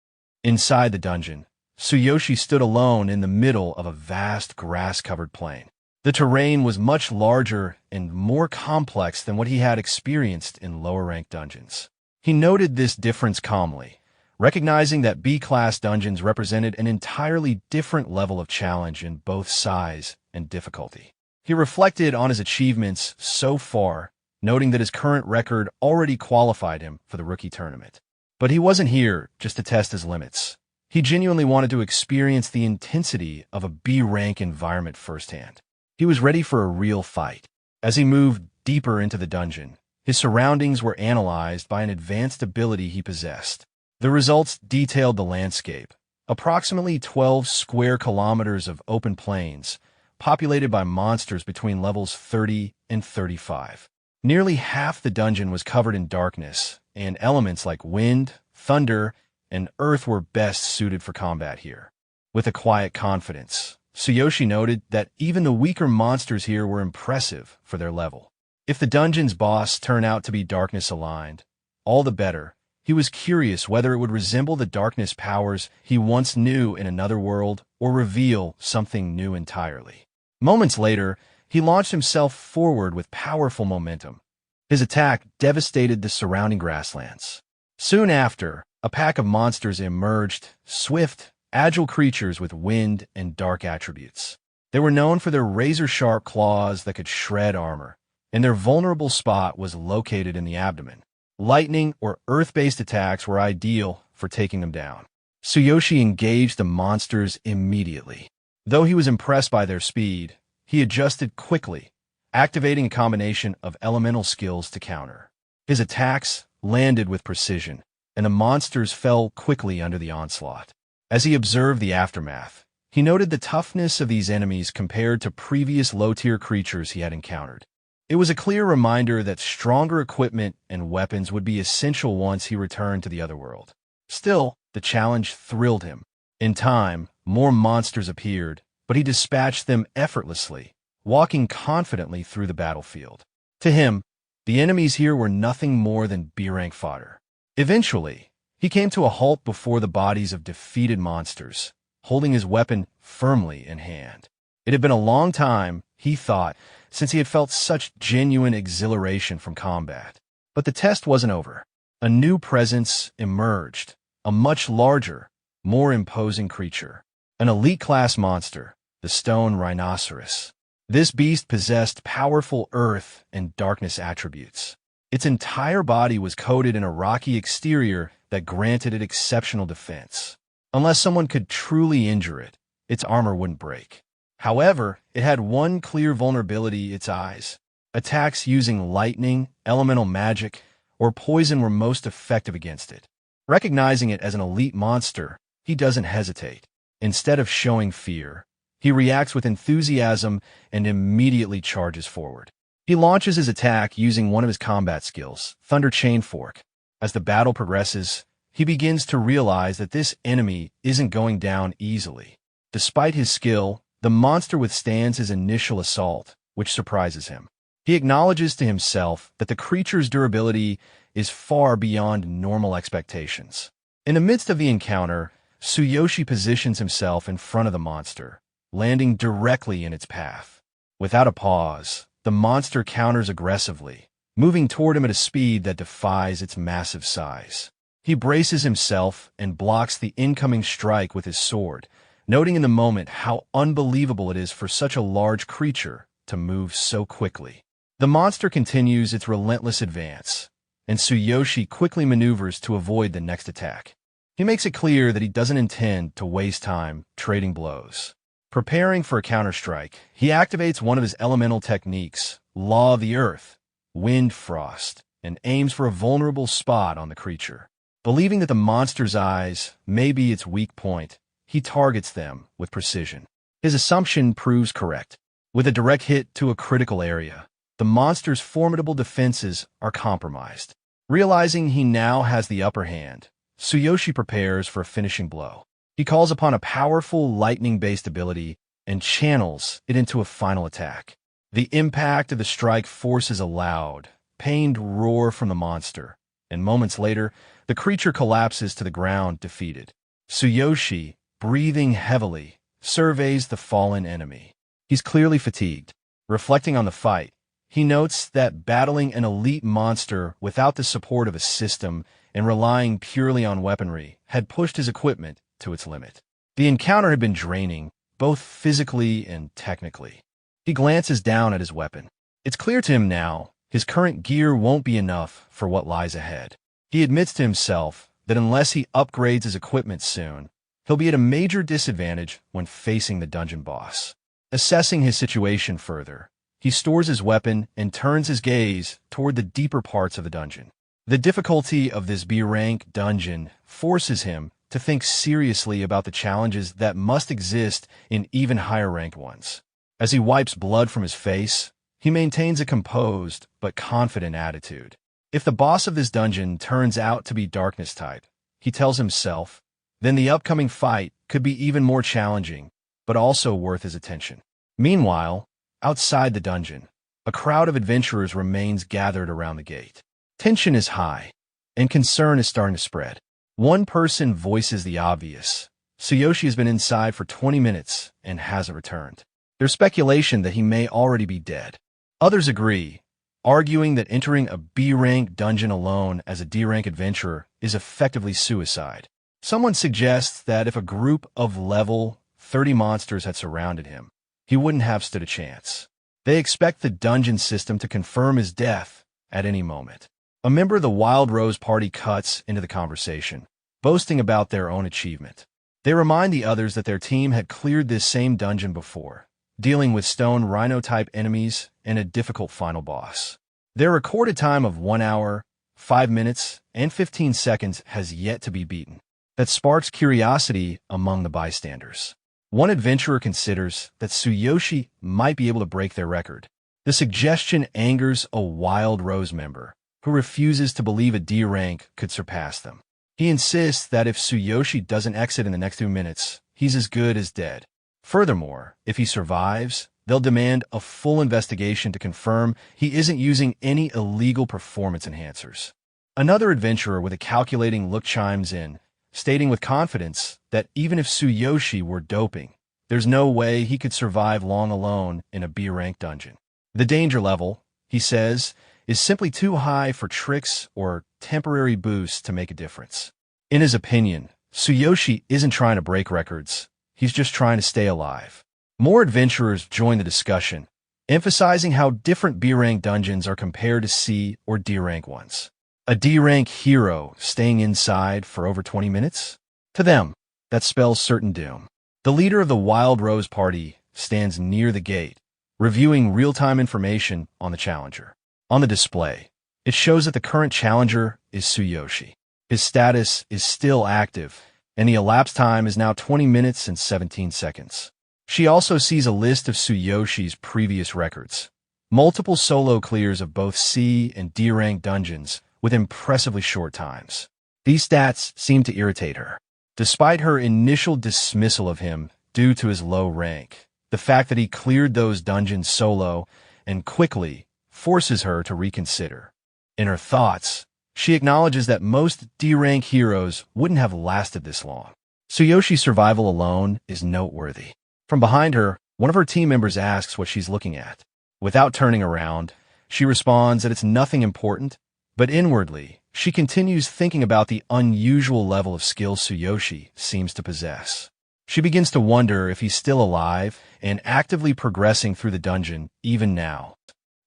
Inside the dungeon, Tsuyoshi stood alone in the middle of a vast grass-covered plain. The terrain was much larger and more complex than what he had experienced in lower-ranked dungeons. He noted this difference calmly, recognizing that B-class dungeons represented an entirely different level of challenge in both size and difficulty. He reflected on his achievements so far, noting that his current record already qualified him for the rookie tournament. But he wasn't here just to test his limits. He genuinely wanted to experience the intensity of a B-rank environment firsthand. He was ready for a real fight. As he moved deeper into the dungeon, his surroundings were analyzed by an advanced ability he possessed. The results detailed the landscape, approximately 12 square kilometers of open plains, populated by monsters between levels 30 and 35. Nearly half the dungeon was covered in darkness, and elements like wind, thunder, and earth were best suited for combat here. With a quiet confidence, Tsuyoshi noted that even the weaker monsters here were impressive for their level. If the dungeon's boss turned out to be darkness-aligned, all the better. He was curious whether it would resemble the darkness powers he once knew in another world or reveal something new entirely. Moments later, he launched himself forward with powerful momentum. His attack devastated the surrounding grasslands. Soon after, a pack of monsters emerged, swift, agile creatures with wind and dark attributes. They were known for their razor-sharp claws that could shred armor, and their vulnerable spot was located in the abdomen. Lightning or earth-based attacks were ideal for taking them down. Tsuyoshi engaged the monsters immediately. Though he was impressed by their speed, he adjusted quickly, activating a combination of elemental skills to counter. His attacks landed with precision, and the monsters fell quickly under the onslaught. As he observed the aftermath, he noted the toughness of these enemies compared to previous low-tier creatures he had encountered. It was a clear reminder that stronger equipment and weapons would be essential once he returned to the other world. Still, the challenge thrilled him. In time, more monsters appeared, but he dispatched them effortlessly, walking confidently through the battlefield. To him, the enemies here were nothing more than B-rank fodder. Eventually, he came to a halt before the bodies of defeated monsters, holding his weapon firmly in hand. It had been a long time, he thought, since he had felt such genuine exhilaration from combat. But the test wasn't over. A new presence emerged, a much larger, more imposing creature. An elite-class monster, the stone rhinoceros. This beast possessed powerful earth and darkness attributes. Its entire body was coated in a rocky exterior that granted it exceptional defense. Unless someone could truly injure it, its armor wouldn't break. However, it had one clear vulnerability: its eyes. Attacks using lightning, elemental magic, or poison were most effective against it. Recognizing it as an elite monster, he doesn't hesitate. Instead of showing fear, he reacts with enthusiasm and immediately charges forward. He launches his attack using one of his combat skills, Thunder Chain Fork. As the battle progresses, he begins to realize that this enemy isn't going down easily. Despite his skill, the monster withstands his initial assault, which surprises him. He acknowledges to himself that the creature's durability is far beyond normal expectations. In the midst of the encounter, Tsuyoshi positions himself in front of the monster, landing directly in its path. Without a pause, the monster counters aggressively, moving toward him at a speed that defies its massive size. He braces himself and blocks the incoming strike with his sword, noting in the moment how unbelievable it is for such a large creature to move so quickly. The monster continues its relentless advance, and Tsuyoshi quickly maneuvers to avoid the next attack. He makes it clear that he doesn't intend to waste time trading blows. Preparing for a counterstrike, he activates one of his elemental techniques, Law of the Earth, Wind Frost, and aims for a vulnerable spot on the creature. Believing that the monster's eyes may be its weak point, he targets them with precision. His assumption proves correct. With a direct hit to a critical area, the monster's formidable defenses are compromised. Realizing he now has the upper hand, Tsuyoshi prepares for a finishing blow. He calls upon a powerful lightning-based ability and channels it into a final attack. The impact of the strike forces a loud, pained roar from the monster, and moments later, the creature collapses to the ground defeated. Tsuyoshi, breathing heavily, surveys the fallen enemy. He's clearly fatigued. Reflecting on the fight, he notes that battling an elite monster without the support of a system and relying purely on weaponry had pushed his equipment to its limit. The encounter had been draining, both physically and technically. He glances down at his weapon. It's clear to him now his current gear won't be enough for what lies ahead. He admits to himself that unless he upgrades his equipment soon, he'll be at a major disadvantage when facing the dungeon boss. Assessing his situation further, he stores his weapon and turns his gaze toward the deeper parts of the dungeon. The difficulty of this B-rank dungeon forces him to think seriously about the challenges that must exist in even higher-ranked ones. As he wipes blood from his face, he maintains a composed but confident attitude. If the boss of this dungeon turns out to be darkness type, he tells himself, then the upcoming fight could be even more challenging, but also worth his attention. Meanwhile, outside the dungeon, a crowd of adventurers remains gathered around the gate. Tension is high, and concern is starting to spread. One person voices the obvious. Tsuyoshi has been inside for 20 minutes and hasn't returned. There's speculation that he may already be dead. Others agree, arguing that entering a B-rank dungeon alone as a D-rank adventurer is effectively suicide. Someone suggests that if a group of level 30 monsters had surrounded him, he wouldn't have stood a chance. They expect the dungeon system to confirm his death at any moment. A member of the Wild Rose party cuts into the conversation, boasting about their own achievement. They remind the others that their team had cleared this same dungeon before, dealing with stone rhino-type enemies and a difficult final boss. Their recorded time of 1 hour, 5 minutes, and 15 seconds has yet to be beaten. That sparks curiosity among the bystanders. One adventurer considers that Tsuyoshi might be able to break their record. The suggestion angers a Wild Rose member, who refuses to believe a D rank could surpass them. He insists that if Tsuyoshi doesn't exit in the next 2 minutes, he's as good as dead. Furthermore, if he survives, they'll demand a full investigation to confirm he isn't using any illegal performance enhancers. Another adventurer with a calculating look chimes in, stating with confidence that even if Tsuyoshi were doping, there's no way he could survive long alone in a B-rank dungeon. The danger level, he says, is simply too high for tricks or temporary boosts to make a difference. In his opinion, Tsuyoshi isn't trying to break records. He's just trying to stay alive. More adventurers join the discussion, emphasizing how different B-rank dungeons are compared to C or D-rank ones. A D-rank hero staying inside for over 20 minutes? To them, that spells certain doom. The leader of the Wild Rose party stands near the gate, reviewing real-time information on the challenger. On the display, it shows that the current challenger is Tsuyoshi. His status is still active, and the elapsed time is now 20 minutes and 17 seconds. She also sees a list of Tsuyoshi's previous records. Multiple solo clears of both C and D-rank dungeons with impressively short times. These stats seem to irritate her. Despite her initial dismissal of him due to his low rank, the fact that he cleared those dungeons solo and quickly forces her to reconsider. In her thoughts, she acknowledges that most D-rank heroes wouldn't have lasted this long. Tsuyoshi's survival alone is noteworthy. From behind her, one of her team members asks what she's looking at. Without turning around, she responds that it's nothing important, but inwardly, she continues thinking about the unusual level of skill Tsuyoshi seems to possess. She begins to wonder if he's still alive and actively progressing through the dungeon even now.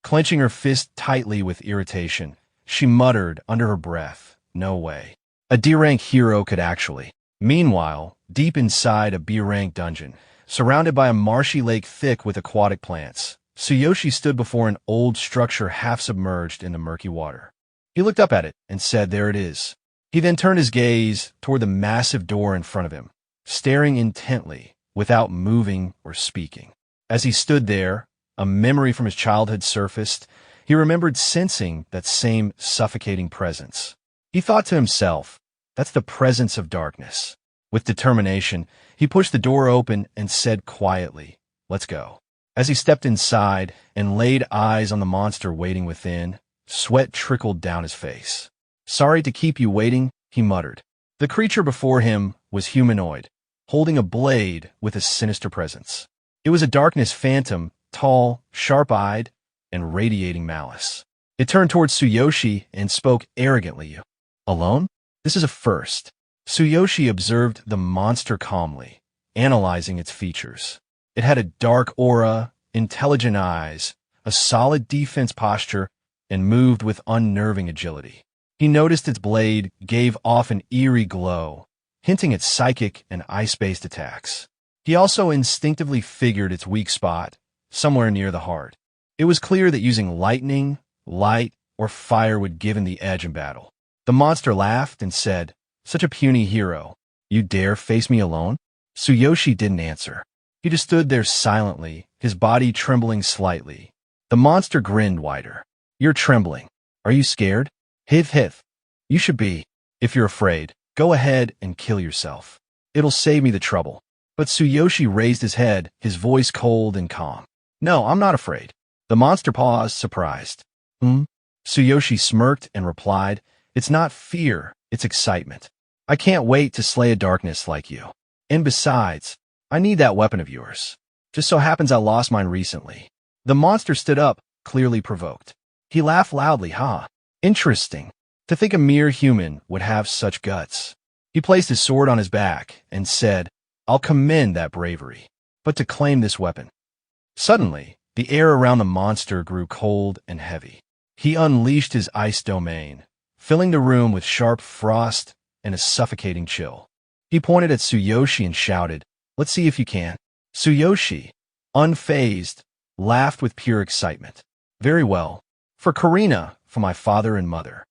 Clenching her fist tightly with irritation, she muttered under her breath, "No way. A D-rank hero could actually." Meanwhile, deep inside a B-rank dungeon, surrounded by a marshy lake thick with aquatic plants, Tsuyoshi stood before an old structure half submerged in the murky water. He looked up at it and said, "There it is." He then turned his gaze toward the massive door in front of him, staring intently without moving or speaking. As he stood there, a memory from his childhood surfaced. He remembered sensing that same suffocating presence. He thought to himself, "That's the presence of darkness." With determination, he pushed the door open and said quietly, "Let's go." As he stepped inside and laid eyes on the monster waiting within, sweat trickled down his face. "Sorry to keep you waiting," he muttered. The creature before him was humanoid, holding a blade with a sinister presence. It was a darkness phantom, tall, sharp-eyed, and radiating malice. It turned towards Tsuyoshi and spoke arrogantly. Alone? This is a first. Tsuyoshi observed the monster calmly, analyzing its features. It had a dark aura, intelligent eyes, a solid defense posture, and moved with unnerving agility. He noticed its blade gave off an eerie glow, hinting at psychic and ice-based attacks. He also instinctively figured its weak spot, somewhere near the heart. It was clear that using lightning, light, or fire would give him the edge in battle. The monster laughed and said, "Such a puny hero. You dare face me alone?" Tsuyoshi didn't answer. He just stood there silently, his body trembling slightly. The monster grinned wider. "You're trembling. Are you scared?" "Hiv hiv. You should be. If you're afraid, go ahead and kill yourself. It'll save me the trouble." But Tsuyoshi raised his head, his voice cold and calm. "No, I'm not afraid." The monster paused, surprised. Tsuyoshi smirked and replied, "It's not fear, it's excitement. I can't wait to slay a darkness like you. And besides, I need that weapon of yours. Just so happens I lost mine recently." The monster stood up, clearly provoked. He laughed loudly. Interesting. To think a mere human would have such guts." He placed his sword on his back and said, "I'll commend that bravery. But to claim this weapon." Suddenly, the air around the monster grew cold and heavy. He unleashed his ice domain, filling the room with sharp frost and a suffocating chill. He pointed at Tsuyoshi and shouted, "Let's see if you can." Tsuyoshi, unfazed, laughed with pure excitement. "Very well. For Karina, for my father and mother."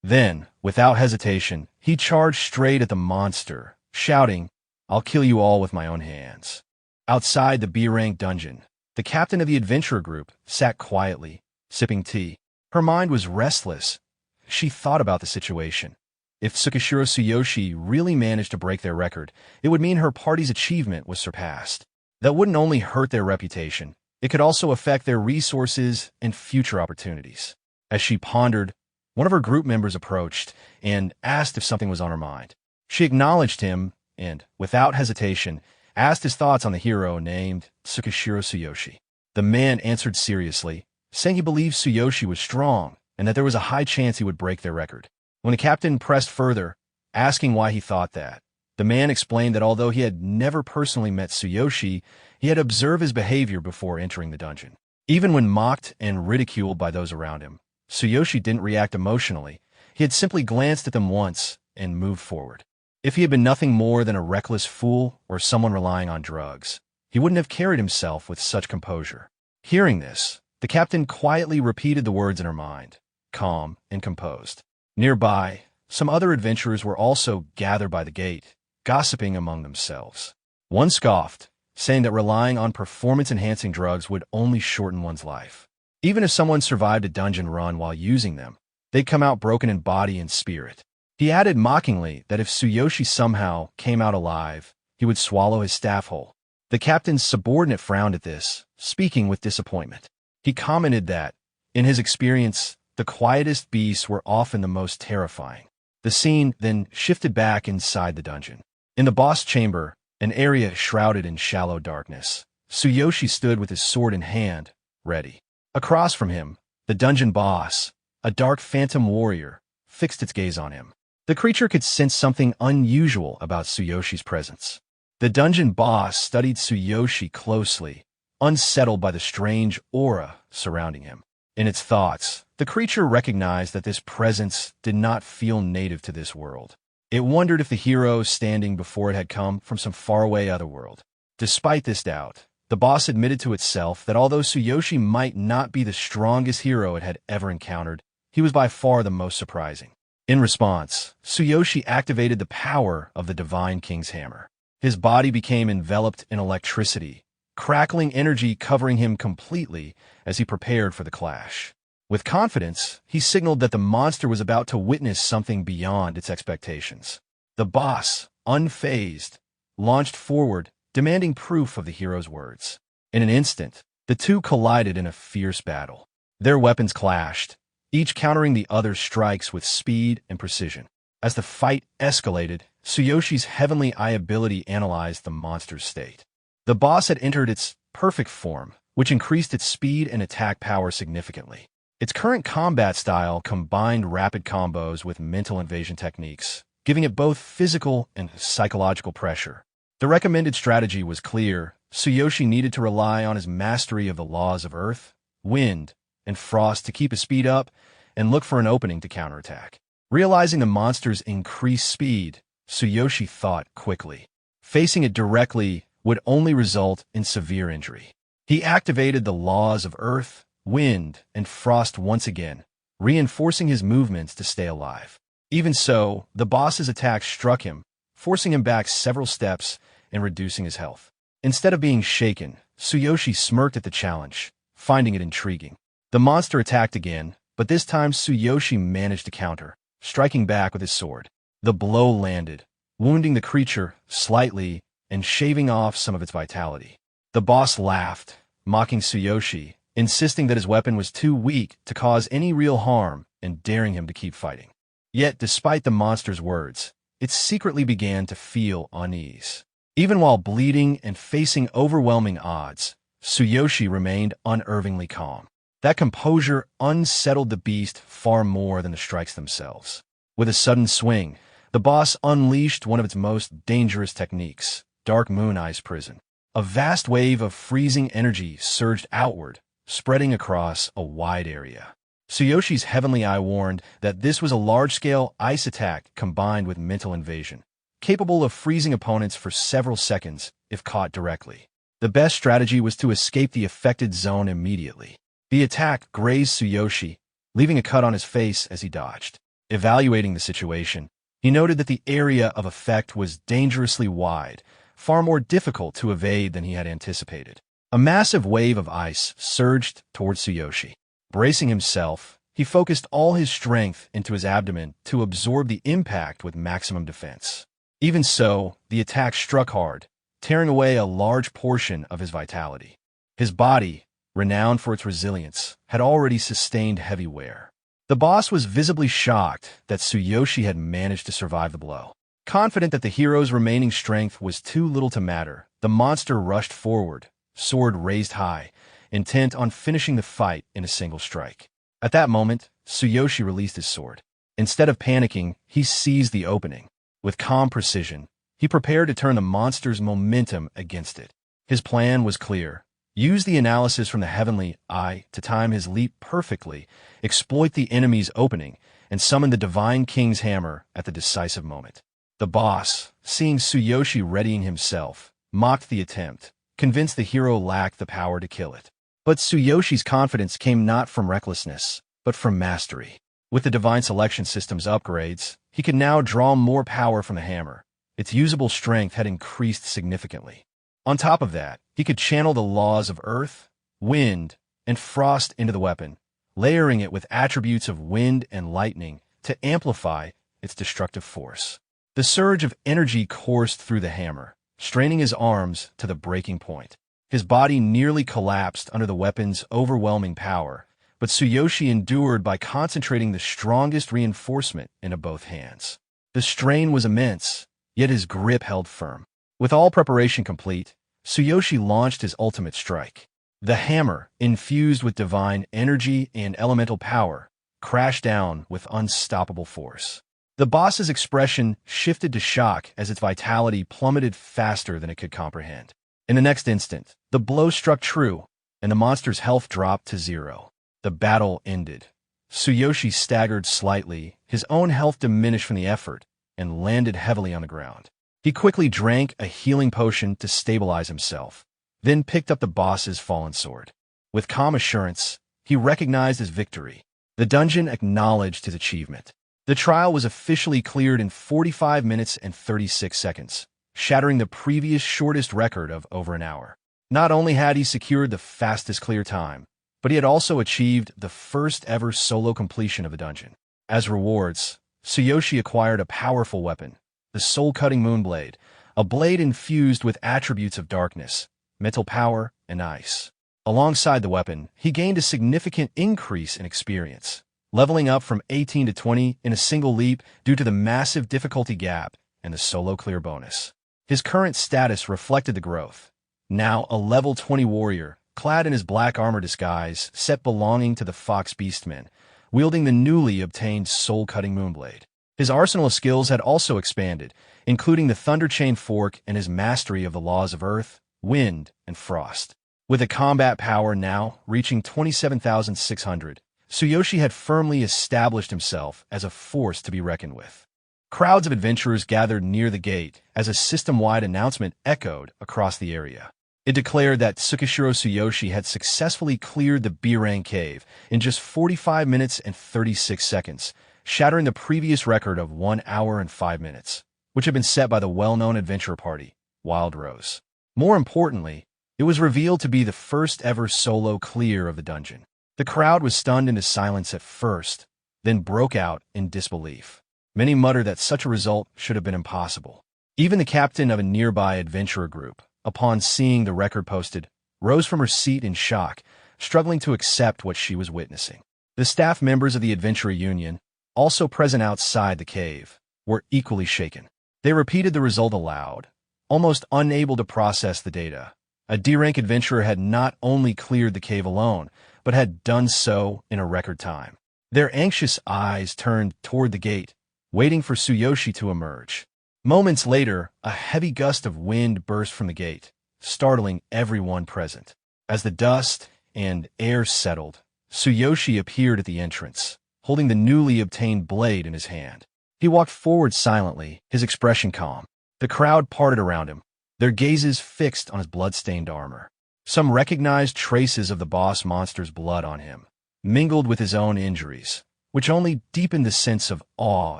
Then, without hesitation, he charged straight at the monster, shouting, "I'll kill you all with my own hands." Outside the B-rank dungeon, the captain of the adventurer group sat quietly, sipping tea. Her mind was restless. She thought about the situation. If Tsukishiro Tsuyoshi really managed to break their record, it would mean her party's achievement was surpassed. That wouldn't only hurt their reputation, it could also affect their resources and future opportunities. As she pondered, one of her group members approached and asked if something was on her mind. She acknowledged him and, without hesitation, asked his thoughts on the hero named Tsukishiro Tsuyoshi. The man answered seriously, saying he believed Tsuyoshi was strong and that there was a high chance he would break their record. When the captain pressed further, asking why he thought that, the man explained that although he had never personally met Tsuyoshi, he had observed his behavior before entering the dungeon. Even when mocked and ridiculed by those around him, Tsuyoshi didn't react emotionally. He had simply glanced at them once and moved forward. If he had been nothing more than a reckless fool or someone relying on drugs, he wouldn't have carried himself with such composure. Hearing this, the captain quietly repeated the words in her mind, calm and composed. Nearby, some other adventurers were also gathered by the gate, gossiping among themselves. One scoffed, saying that relying on performance-enhancing drugs would only shorten one's life. Even if someone survived a dungeon run while using them, they'd come out broken in body and spirit. He added mockingly that if Tsuyoshi somehow came out alive, he would swallow his staff whole. The captain's subordinate frowned at this, speaking with disappointment. He commented that, in his experience, the quietest beasts were often the most terrifying. The scene then shifted back inside the dungeon. In the boss chamber, an area shrouded in shallow darkness, Tsuyoshi stood with his sword in hand, ready. Across from him, the dungeon boss, a dark phantom warrior, fixed its gaze on him. The creature could sense something unusual about Tsuyoshi's presence. The dungeon boss studied Tsuyoshi closely, unsettled by the strange aura surrounding him. In its thoughts, the creature recognized that this presence did not feel native to this world. It wondered if the hero standing before it had come from some faraway other world. Despite this doubt, the boss admitted to itself that although Tsuyoshi might not be the strongest hero it had ever encountered, he was by far the most surprising. In response, Tsuyoshi activated the power of the Divine King's Hammer. His body became enveloped in electricity, crackling energy covering him completely as he prepared for the clash. With confidence, he signaled that the monster was about to witness something beyond its expectations. The boss, unfazed, launched forward, demanding proof of the hero's words. In an instant, the two collided in a fierce battle. Their weapons clashed, each countering the other's strikes with speed and precision. As the fight escalated, Tsuyoshi's heavenly eye ability analyzed the monster's state. The boss had entered its perfect form, which increased its speed and attack power significantly. Its current combat style combined rapid combos with mental invasion techniques, giving it both physical and psychological pressure. The recommended strategy was clear. Tsuyoshi needed to rely on his mastery of the laws of earth, wind, and frost to keep his speed up and look for an opening to counterattack. Realizing the monster's increased speed, Tsuyoshi thought quickly. Facing it directly would only result in severe injury. He activated the laws of earth, wind, and frost once again, reinforcing his movements to stay alive. Even so, the boss's attack struck him, forcing him back several steps and reducing his health. Instead of being shaken, Tsuyoshi smirked at the challenge, finding it intriguing. The monster attacked again, but this time Tsuyoshi managed to counter, striking back with his sword. The blow landed, wounding the creature slightly and shaving off some of its vitality. The boss laughed, mocking Tsuyoshi, insisting that his weapon was too weak to cause any real harm and daring him to keep fighting. Yet, despite the monster's words, it secretly began to feel unease. Even while bleeding and facing overwhelming odds, Tsuyoshi remained unerringly calm. That composure unsettled the beast far more than the strikes themselves. With a sudden swing, the boss unleashed one of its most dangerous techniques, Dark Moon Ice Prison. A vast wave of freezing energy surged outward, spreading across a wide area. Tsuyoshi's heavenly eye warned that this was a large-scale ice attack combined with mental invasion, capable of freezing opponents for several seconds if caught directly. The best strategy was to escape the affected zone immediately. The attack grazed Tsuyoshi, leaving a cut on his face as he dodged. Evaluating the situation, he noted that the area of effect was dangerously wide, far more difficult to evade than he had anticipated. A massive wave of ice surged towards Tsuyoshi. Bracing himself, he focused all his strength into his abdomen to absorb the impact with maximum defense. Even so, the attack struck hard, tearing away a large portion of his vitality. His body, renowned for its resilience, had already sustained heavy wear. The boss was visibly shocked that Tsuyoshi had managed to survive the blow. Confident that the hero's remaining strength was too little to matter, the monster rushed forward, sword raised high, intent on finishing the fight in a single strike. At that moment, Tsuyoshi released his sword. Instead of panicking, he seized the opening. With calm precision, he prepared to turn the monster's momentum against it. His plan was clear. Use the analysis from the heavenly eye to time his leap perfectly, exploit the enemy's opening, and summon the Divine King's hammer at the decisive moment. The boss, seeing Tsuyoshi readying himself, mocked the attempt, convinced the hero lacked the power to kill it. But Tsuyoshi's confidence came not from recklessness, but from mastery. With the Divine Selection System's upgrades, he could now draw more power from the hammer. Its usable strength had increased significantly. On top of that, he could channel the laws of earth, wind, and frost into the weapon, layering it with attributes of wind and lightning to amplify its destructive force. The surge of energy coursed through the hammer, straining his arms to the breaking point. His body nearly collapsed under the weapon's overwhelming power, but Tsuyoshi endured by concentrating the strongest reinforcement into both hands. The strain was immense, yet his grip held firm. With all preparation complete, Tsuyoshi launched his ultimate strike. The hammer, infused with divine energy and elemental power, crashed down with unstoppable force. The boss's expression shifted to shock as its vitality plummeted faster than it could comprehend. In the next instant, the blow struck true, and the monster's health dropped to 0. The battle ended. Tsuyoshi staggered slightly, his own health diminished from the effort, and landed heavily on the ground. He quickly drank a healing potion to stabilize himself, then picked up the boss's fallen sword. With calm assurance, he recognized his victory. The dungeon acknowledged his achievement. The trial was officially cleared in 45 minutes and 36 seconds, shattering the previous shortest record of over an hour. Not only had he secured the fastest clear time, but he had also achieved the first ever solo completion of a dungeon. As rewards, Tsuyoshi acquired a powerful weapon, the soul-cutting Moonblade, a blade infused with attributes of darkness, mental power, and ice. Alongside the weapon, he gained a significant increase in experience, leveling up from 18 to 20 in a single leap due to the massive difficulty gap and the solo clear bonus. His current status reflected the growth. Now a level 20 warrior, clad in his black armor disguise, set belonging to the Fox Beastmen, wielding the newly obtained soul-cutting moonblade. His arsenal of skills had also expanded, including the Thunder Chain Fork and his mastery of the laws of earth, wind, and frost. With a combat power now reaching 27,600, Tsuyoshi had firmly established himself as a force to be reckoned with. Crowds of adventurers gathered near the gate as a system-wide announcement echoed across the area. It declared that Tsukishiro Tsuyoshi had successfully cleared the B-rank cave in just 45 minutes and 36 seconds, shattering the previous record of 1 hour and 5 minutes, which had been set by the well-known adventurer party, Wild Rose. More importantly, it was revealed to be the first ever solo clear of the dungeon. The crowd was stunned into silence at first, then broke out in disbelief. Many muttered that such a result should have been impossible. Even the captain of a nearby adventurer group, upon seeing the record posted, rose from her seat in shock, struggling to accept what she was witnessing. The staff members of the Adventurer Union, also present outside the cave, were equally shaken. They repeated the result aloud, almost unable to process the data. A D-rank adventurer had not only cleared the cave alone, but had done so in a record time. Their anxious eyes turned toward the gate, waiting for Tsuyoshi to emerge. Moments later, a heavy gust of wind burst from the gate, startling everyone present. As the dust and air settled, Tsuyoshi appeared at the entrance, holding the newly obtained blade in his hand. He walked forward silently, his expression calm. The crowd parted around him, their gazes fixed on his blood-stained armor. Some recognized traces of the boss monster's blood on him, mingled with his own injuries, which only deepened the sense of awe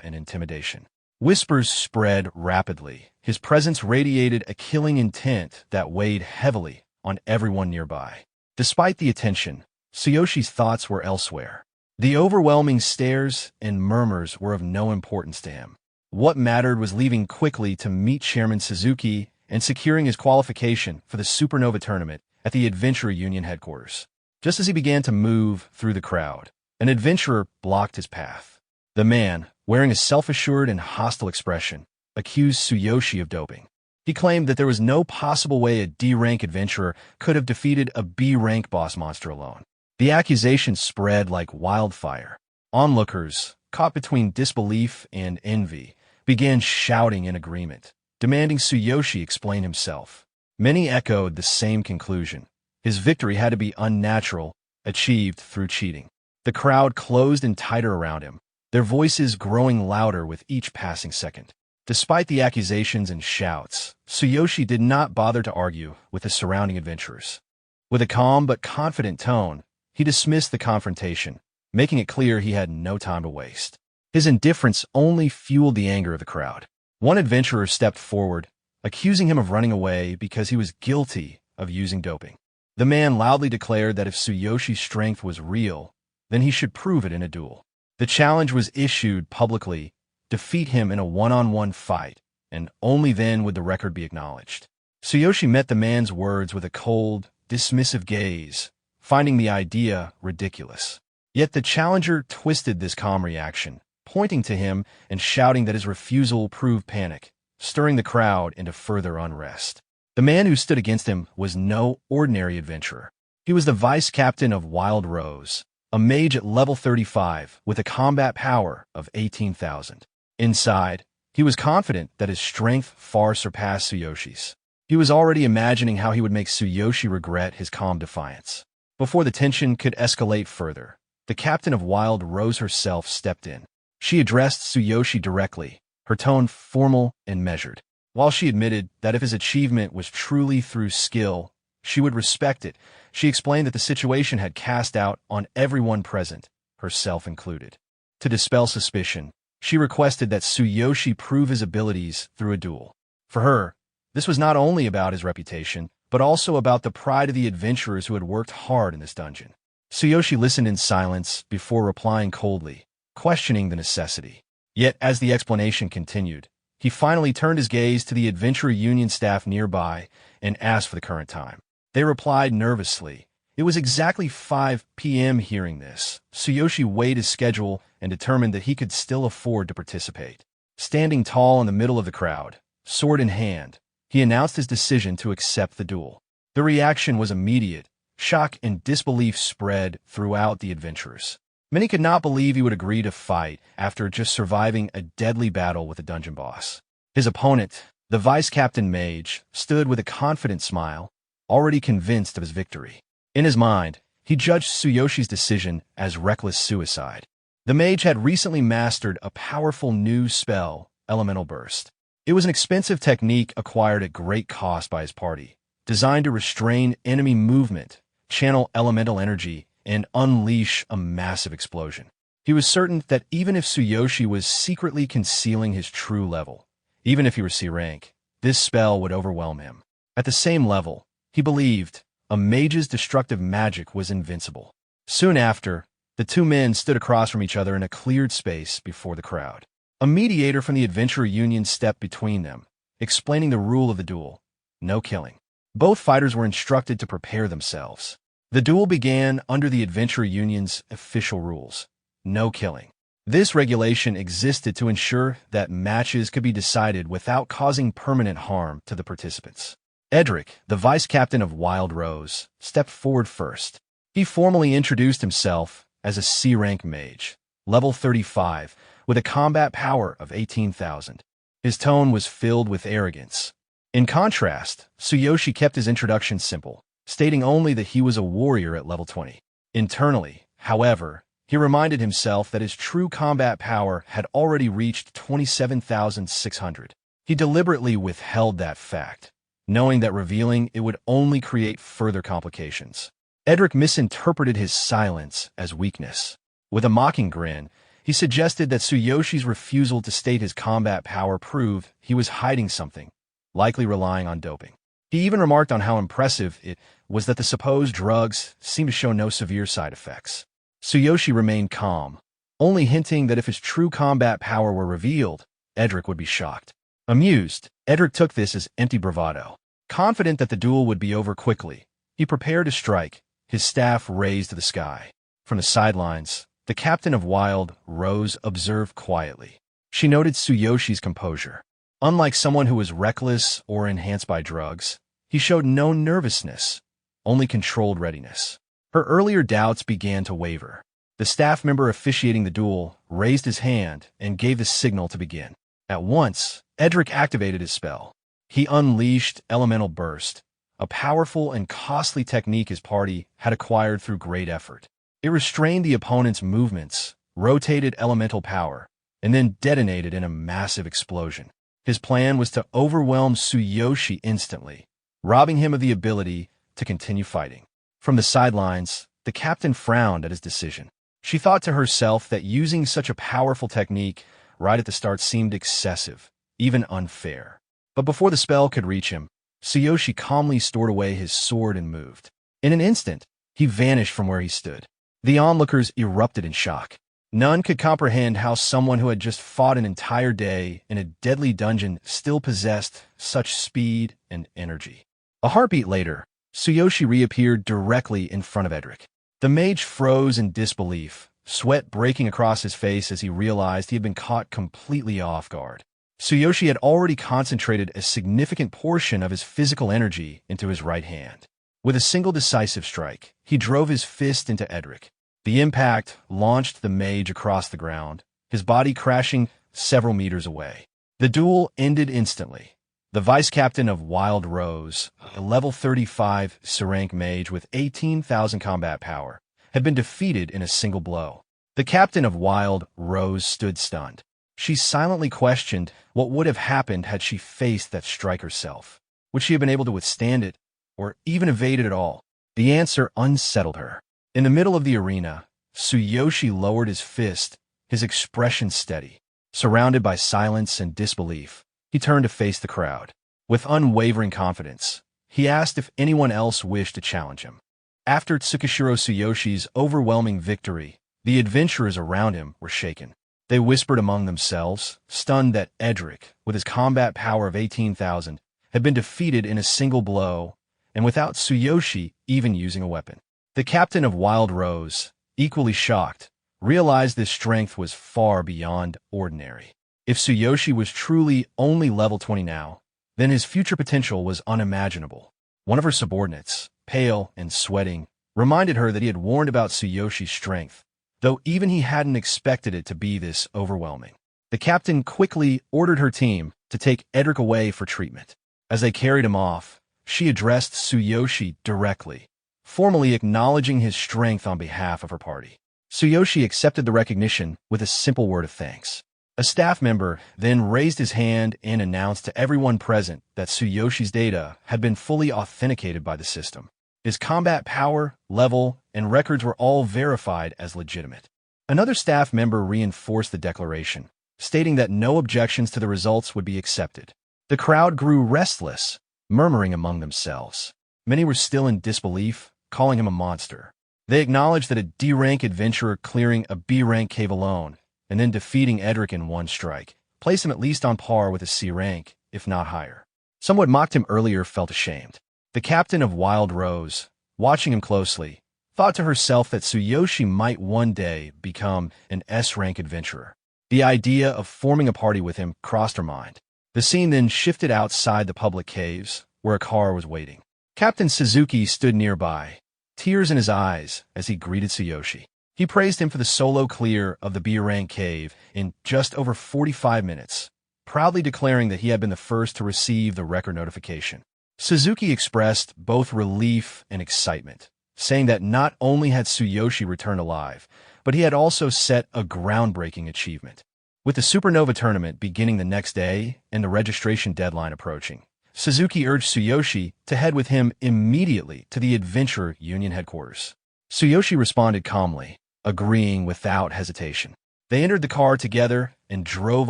and intimidation. Whispers spread rapidly. His presence radiated a killing intent that weighed heavily on everyone nearby. Despite the attention, Tsuyoshi's thoughts were elsewhere. The overwhelming stares and murmurs were of no importance to him. What mattered was leaving quickly to meet Chairman Suzuki and securing his qualification for the Supernova tournament at the Adventurer Union headquarters. Just as he began to move through the crowd, an adventurer blocked his path. The man, wearing a self-assured and hostile expression, accused Tsuyoshi of doping. He claimed that there was no possible way a D-rank adventurer could have defeated a B-rank boss monster alone. The accusation spread like wildfire. Onlookers, caught between disbelief and envy, began shouting in agreement, demanding Tsuyoshi explain himself. Many echoed the same conclusion. His victory had to be unnatural, achieved through cheating. The crowd closed in tighter around him, their voices growing louder with each passing second. Despite the accusations and shouts, Tsuyoshi did not bother to argue with the surrounding adventurers. With a calm but confident tone, he dismissed the confrontation, making it clear he had no time to waste. His indifference only fueled the anger of the crowd. One adventurer stepped forward, accusing him of running away because he was guilty of using doping. The man loudly declared that if Tsuyoshi's strength was real, then he should prove it in a duel. The challenge was issued publicly: defeat him in a one-on-one fight, and only then would the record be acknowledged. Tsuyoshi met the man's words with a cold, dismissive gaze, finding the idea ridiculous. Yet the challenger twisted this calm reaction, pointing to him and shouting that his refusal proved panic, stirring the crowd into further unrest. The man who stood against him was no ordinary adventurer. He was the vice captain of Wild Rose, a mage at level 35 with a combat power of 18,000. Inside, he was confident that his strength far surpassed Tsuyoshi's. He was already imagining how he would make Tsuyoshi regret his calm defiance. Before the tension could escalate further, the captain of Wild Rose herself stepped in. She addressed Tsuyoshi directly, her tone formal and measured. While she admitted that if his achievement was truly through skill, she would respect it, she explained that the situation had cast doubt on everyone present, herself included. To dispel suspicion, she requested that Tsuyoshi prove his abilities through a duel. For her, this was not only about his reputation, but also about the pride of the adventurers who had worked hard in this dungeon. Tsuyoshi listened in silence before replying coldly, questioning the necessity. Yet as the explanation continued, he finally turned his gaze to the Adventurer Union staff nearby and asked for the current time. They replied nervously. It was exactly 5 p.m. Hearing this, Tsuyoshi weighed his schedule and determined that he could still afford to participate. Standing tall in the middle of the crowd, sword in hand, he announced his decision to accept the duel. The reaction was immediate. Shock and disbelief spread throughout the adventurers. Many could not believe he would agree to fight after just surviving a deadly battle with a dungeon boss. His opponent, the vice-captain mage, stood with a confident smile, already convinced of his victory. In his mind, he judged Tsuyoshi's decision as reckless suicide. The mage had recently mastered a powerful new spell, Elemental Burst. It was an expensive technique acquired at great cost by his party, designed to restrain enemy movement, channel elemental energy, and unleash a massive explosion. He was certain that even if Tsuyoshi was secretly concealing his true level, even if he were C rank, this spell would overwhelm him. At the same level, he believed a mage's destructive magic was invincible. Soon after, the two men stood across from each other in a cleared space before the crowd. A mediator from the Adventurer Union stepped between them, explaining the rule of the duel: no killing. Both fighters were instructed to prepare themselves. The duel began under the Adventurer Union's official rules: no killing. This regulation existed to ensure that matches could be decided without causing permanent harm to the participants. Edric, the vice-captain of Wild Rose, stepped forward first. He formally introduced himself as a C-rank mage, level 35, with a combat power of 18,000. His tone was filled with arrogance. In contrast, Tsuyoshi kept his introduction simple, stating only that he was a warrior at level 20. Internally, however, he reminded himself that his true combat power had already reached 27,600. He deliberately withheld that fact, knowing that revealing it would only create further complications. Edric misinterpreted his silence as weakness. With a mocking grin, he suggested that Tsuyoshi's refusal to state his combat power proved he was hiding something, likely relying on doping. He even remarked on how impressive it was that the supposed drugs seemed to show no severe side effects. Tsuyoshi remained calm, only hinting that if his true combat power were revealed, Edric would be shocked. Amused, Edric took this as empty bravado. Confident that the duel would be over quickly, he prepared to strike, his staff raised to the sky. From the sidelines, the captain of Wild Rose observed quietly. She noted Tsuyoshi's composure. Unlike someone who was reckless or enhanced by drugs, he showed no nervousness, only controlled readiness. Her earlier doubts began to waver. The staff member officiating the duel raised his hand and gave the signal to begin. At once, Edric activated his spell. He unleashed Elemental Burst, a powerful and costly technique his party had acquired through great effort. It restrained the opponent's movements, rotated elemental power, and then detonated in a massive explosion. His plan was to overwhelm Tsuyoshi instantly, robbing him of the ability to continue fighting. From the sidelines, the captain frowned at his decision. She thought to herself that using such a powerful technique right at the start seemed excessive, even unfair. But before the spell could reach him, Tsuyoshi calmly stored away his sword and moved. In an instant, he vanished from where he stood. The onlookers erupted in shock. None could comprehend how someone who had just fought an entire day in a deadly dungeon still possessed such speed and energy. A heartbeat later, Tsuyoshi reappeared directly in front of Edric. The mage froze in disbelief, sweat breaking across his face as he realized he had been caught completely off guard. Tsuyoshi had already concentrated a significant portion of his physical energy into his right hand. With a single decisive strike, he drove his fist into Edric. The impact launched the mage across the ground, his body crashing several meters away. The duel ended instantly. The vice-captain of Wild Rose, a level 35 C-rank mage with 18,000 combat power, had been defeated in a single blow. The captain of Wild Rose stood stunned. She silently questioned what would have happened had she faced that strike herself. Would she have been able to withstand it, or even evade it at all? The answer unsettled her. In the middle of the arena, Tsuyoshi lowered his fist, his expression steady. Surrounded by silence and disbelief, he turned to face the crowd. With unwavering confidence, he asked if anyone else wished to challenge him. After Tsukishiro Tsuyoshi's overwhelming victory, the adventurers around him were shaken. They whispered among themselves, stunned that Edric, with his combat power of 18,000, had been defeated in a single blow, and without Tsuyoshi even using a weapon. The captain of Wild Rose, equally shocked, realized this strength was far beyond ordinary. If Tsuyoshi was truly only level 20 now, then his future potential was unimaginable. One of her subordinates, pale and sweating, reminded her that he had warned about Tsuyoshi's strength, though even he hadn't expected it to be this overwhelming. The captain quickly ordered her team to take Edric away for treatment. As they carried him off, she addressed Tsuyoshi directly, formally acknowledging his strength on behalf of her party. Tsuyoshi accepted the recognition with a simple word of thanks. A staff member then raised his hand and announced to everyone present that Tsuyoshi's data had been fully authenticated by the system. His combat power, level, and records were all verified as legitimate. Another staff member reinforced the declaration, stating that no objections to the results would be accepted. The crowd grew restless, murmuring among themselves. Many were still in disbelief, calling him a monster. They acknowledged that a D-rank adventurer clearing a B-rank cave alone and then defeating Edric in one strike placed him at least on par with a C rank, if not higher. Some who had mocked him earlier felt ashamed. The captain of Wild Rose, watching him closely, thought to herself that Tsuyoshi might one day become an S-rank adventurer. The idea of forming a party with him crossed her mind. The scene then shifted outside the public caves, where a car was waiting. Captain Suzuki stood nearby, tears in his eyes as he greeted Tsuyoshi. He praised him for the solo clear of the B-rank cave in just over 45 minutes, proudly declaring that he had been the first to receive the record notification. Suzuki expressed both relief and excitement, saying that not only had Tsuyoshi returned alive, but he had also set a groundbreaking achievement. With the Supernova tournament beginning the next day and the registration deadline approaching, Suzuki urged Tsuyoshi to head with him immediately to the Adventure Union headquarters. Tsuyoshi responded calmly, agreeing without hesitation. They entered the car together and drove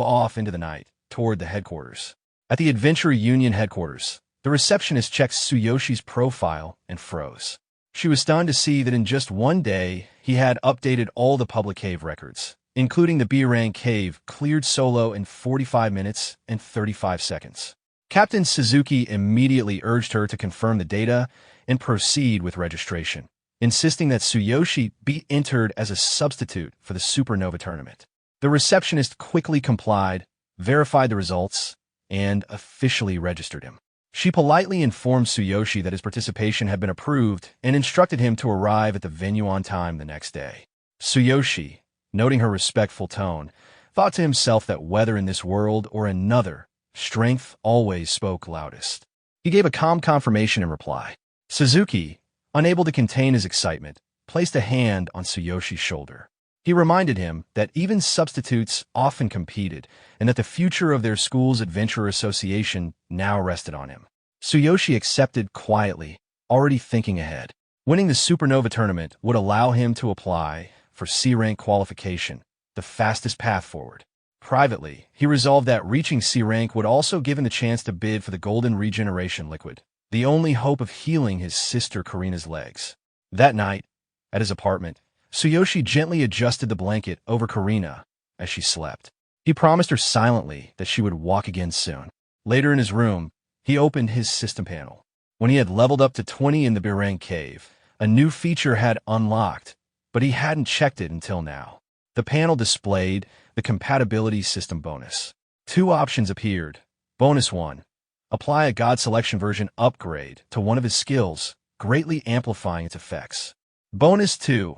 off into the night toward the headquarters. At the Adventure Union headquarters, the receptionist checked Tsuyoshi's profile and froze. She was stunned to see that in just one day, he had updated all the public cave records, including the B-rank cave cleared solo in 45 minutes and 35 seconds. Captain Suzuki immediately urged her to confirm the data and proceed with registration, insisting that Tsuyoshi be entered as a substitute for the Supernova tournament. The receptionist quickly complied, verified the results, and officially registered him. She politely informed Tsuyoshi that his participation had been approved and instructed him to arrive at the venue on time the next day. Tsuyoshi, noting her respectful tone, thought to himself that whether in this world or another, strength always spoke loudest. He gave a calm confirmation in reply. Suzuki, unable to contain his excitement, placed a hand on Tsuyoshi's shoulder. He reminded him that even substitutes often competed and that the future of their school's adventurer association now rested on him. Tsuyoshi accepted quietly, already thinking ahead. Winning the Supernova tournament would allow him to apply for C-rank qualification, the fastest path forward. Privately, he resolved that reaching C-rank would also give him the chance to bid for the Golden Regeneration Liquid, the only hope of healing his sister Karina's legs. That night, at his apartment, Tsuyoshi gently adjusted the blanket over Karina as she slept. He promised her silently that she would walk again soon. Later in his room, he opened his system panel. When he had leveled up to 20 in the B-rank cave, a new feature had unlocked, but he hadn't checked it until now. The panel displayed the compatibility system bonus. Two options appeared. Bonus 1. Apply a God Selection version upgrade to one of his skills, greatly amplifying its effects. Bonus 2.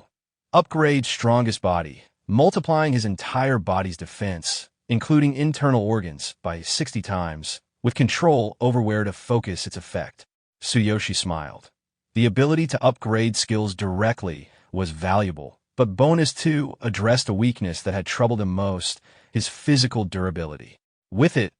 Upgrade Strongest Body, multiplying his entire body's defense, including internal organs, by 60 times, with control over where to focus its effect. Tsuyoshi smiled. The ability to upgrade skills directly was valuable, but Bonus 2 addressed a weakness that had troubled him most, his physical durability. With it,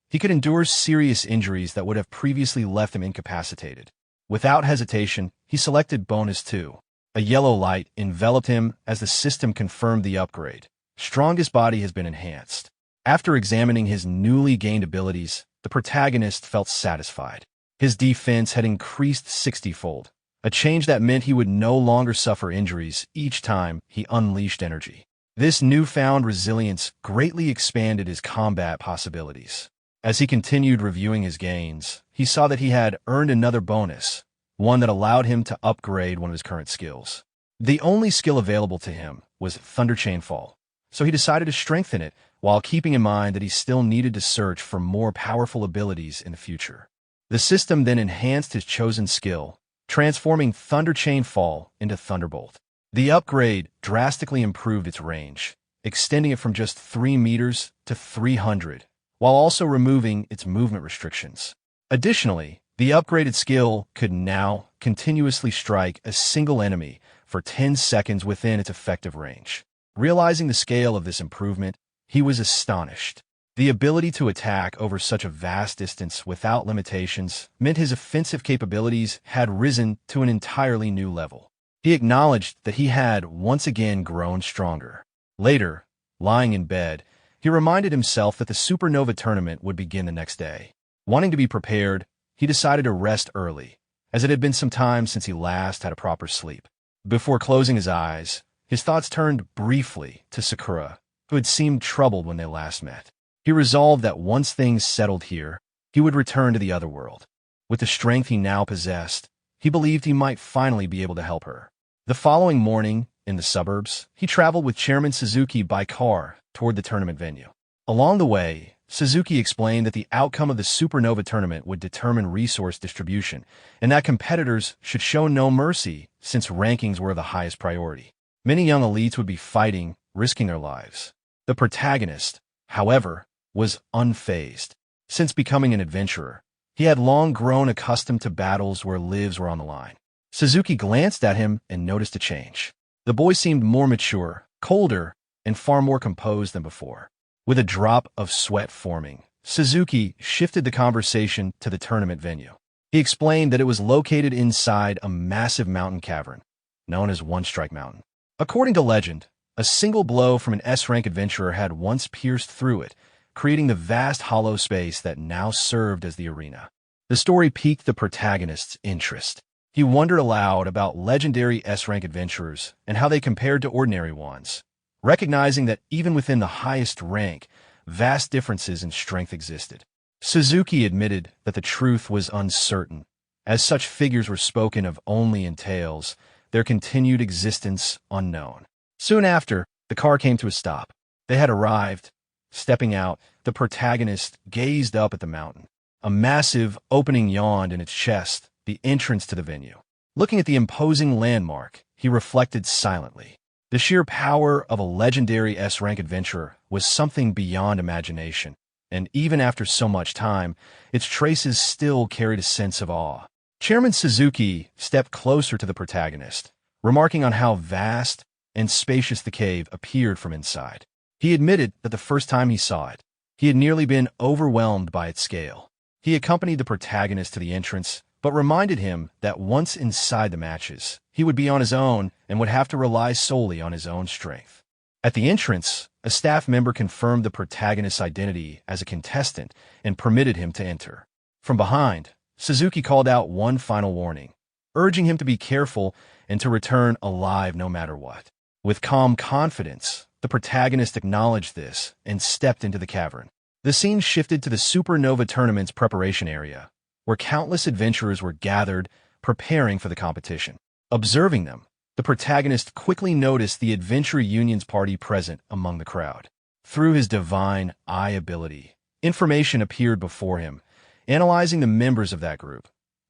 he could endure serious injuries that would have previously left him incapacitated. Without hesitation, he selected Bonus 2. A yellow light enveloped him as the system confirmed the upgrade. Strongest Body has been enhanced. After examining his newly gained abilities, the protagonist felt satisfied. His defense had increased 60-fold, a change that meant he would no longer suffer injuries each time he unleashed energy. This newfound resilience greatly expanded his combat possibilities. As he continued reviewing his gains, he saw that he had earned another bonus, one that allowed him to upgrade one of his current skills. The only skill available to him was Thunder Chainfall, so he decided to strengthen it while keeping in mind that he still needed to search for more powerful abilities in the future. The system then enhanced his chosen skill, transforming Thunder Chain Fall into Thunderbolt. The upgrade drastically improved its range, extending it from just 3 meters to 300, while also removing its movement restrictions. Additionally, the upgraded skill could now continuously strike a single enemy for 10 seconds within its effective range. Realizing the scale of this improvement, he was astonished. The ability to attack over such a vast distance without limitations meant his offensive capabilities had risen to an entirely new level. He acknowledged that he had once again grown stronger. Later, lying in bed, he reminded himself that the Supernova tournament would begin the next day. Wanting to be prepared, he decided to rest early, as it had been some time since he last had a proper sleep. Before closing his eyes, his thoughts turned briefly to Sakura, who had seemed troubled when they last met. He resolved that once things settled here, he would return to the other world. With the strength he now possessed, he believed he might finally be able to help her. The following morning, in the suburbs, he traveled with Chairman Suzuki by car toward the tournament venue. Along the way, Suzuki explained that the outcome of the Supernova tournament would determine resource distribution, and that competitors should show no mercy since rankings were the highest priority. Many young elites would be fighting, risking their lives. The protagonist, however, was unfazed. Since becoming an adventurer, he had long grown accustomed to battles where lives were on the line. Suzuki glanced at him and noticed a change. The boy seemed more mature, colder, and far more composed than before. With a drop of sweat forming, Suzuki shifted the conversation to the tournament venue. He explained that it was located inside a massive mountain cavern, known as One Strike Mountain. According to legend, a single blow from an S-rank adventurer had once pierced through it, creating the vast hollow space that now served as the arena. The story piqued the protagonist's interest. He wondered aloud about legendary S-rank adventurers and how they compared to ordinary ones, recognizing that even within the highest rank, vast differences in strength existed. Suzuki admitted that the truth was uncertain, as such figures were spoken of only in tales, their continued existence unknown. Soon after, the car came to a stop. They had arrived. Stepping out, the protagonist gazed up at the mountain. A massive opening yawned in its chest, the entrance to the venue. Looking at the imposing landmark, he reflected silently. The sheer power of a legendary S-rank adventurer was something beyond imagination, and even after so much time, its traces still carried a sense of awe. Chairman Suzuki stepped closer to the protagonist, remarking on how vast and spacious the cave appeared from inside. He admitted that the first time he saw it, he had nearly been overwhelmed by its scale. He accompanied the protagonist to the entrance, but reminded him that once inside the matches, he would be on his own and would have to rely solely on his own strength. At the entrance, a staff member confirmed the protagonist's identity as a contestant and permitted him to enter. From behind, Suzuki called out one final warning, urging him to be careful and to return alive no matter what. With calm confidence, the protagonist acknowledged this and stepped into the cavern. The scene shifted to the Supernova tournament's preparation area, where countless adventurers were gathered, preparing for the competition. Observing them, the protagonist quickly noticed the Adventure Union's party present among the crowd. Through his divine eye ability, information appeared before him, analyzing the members of that group.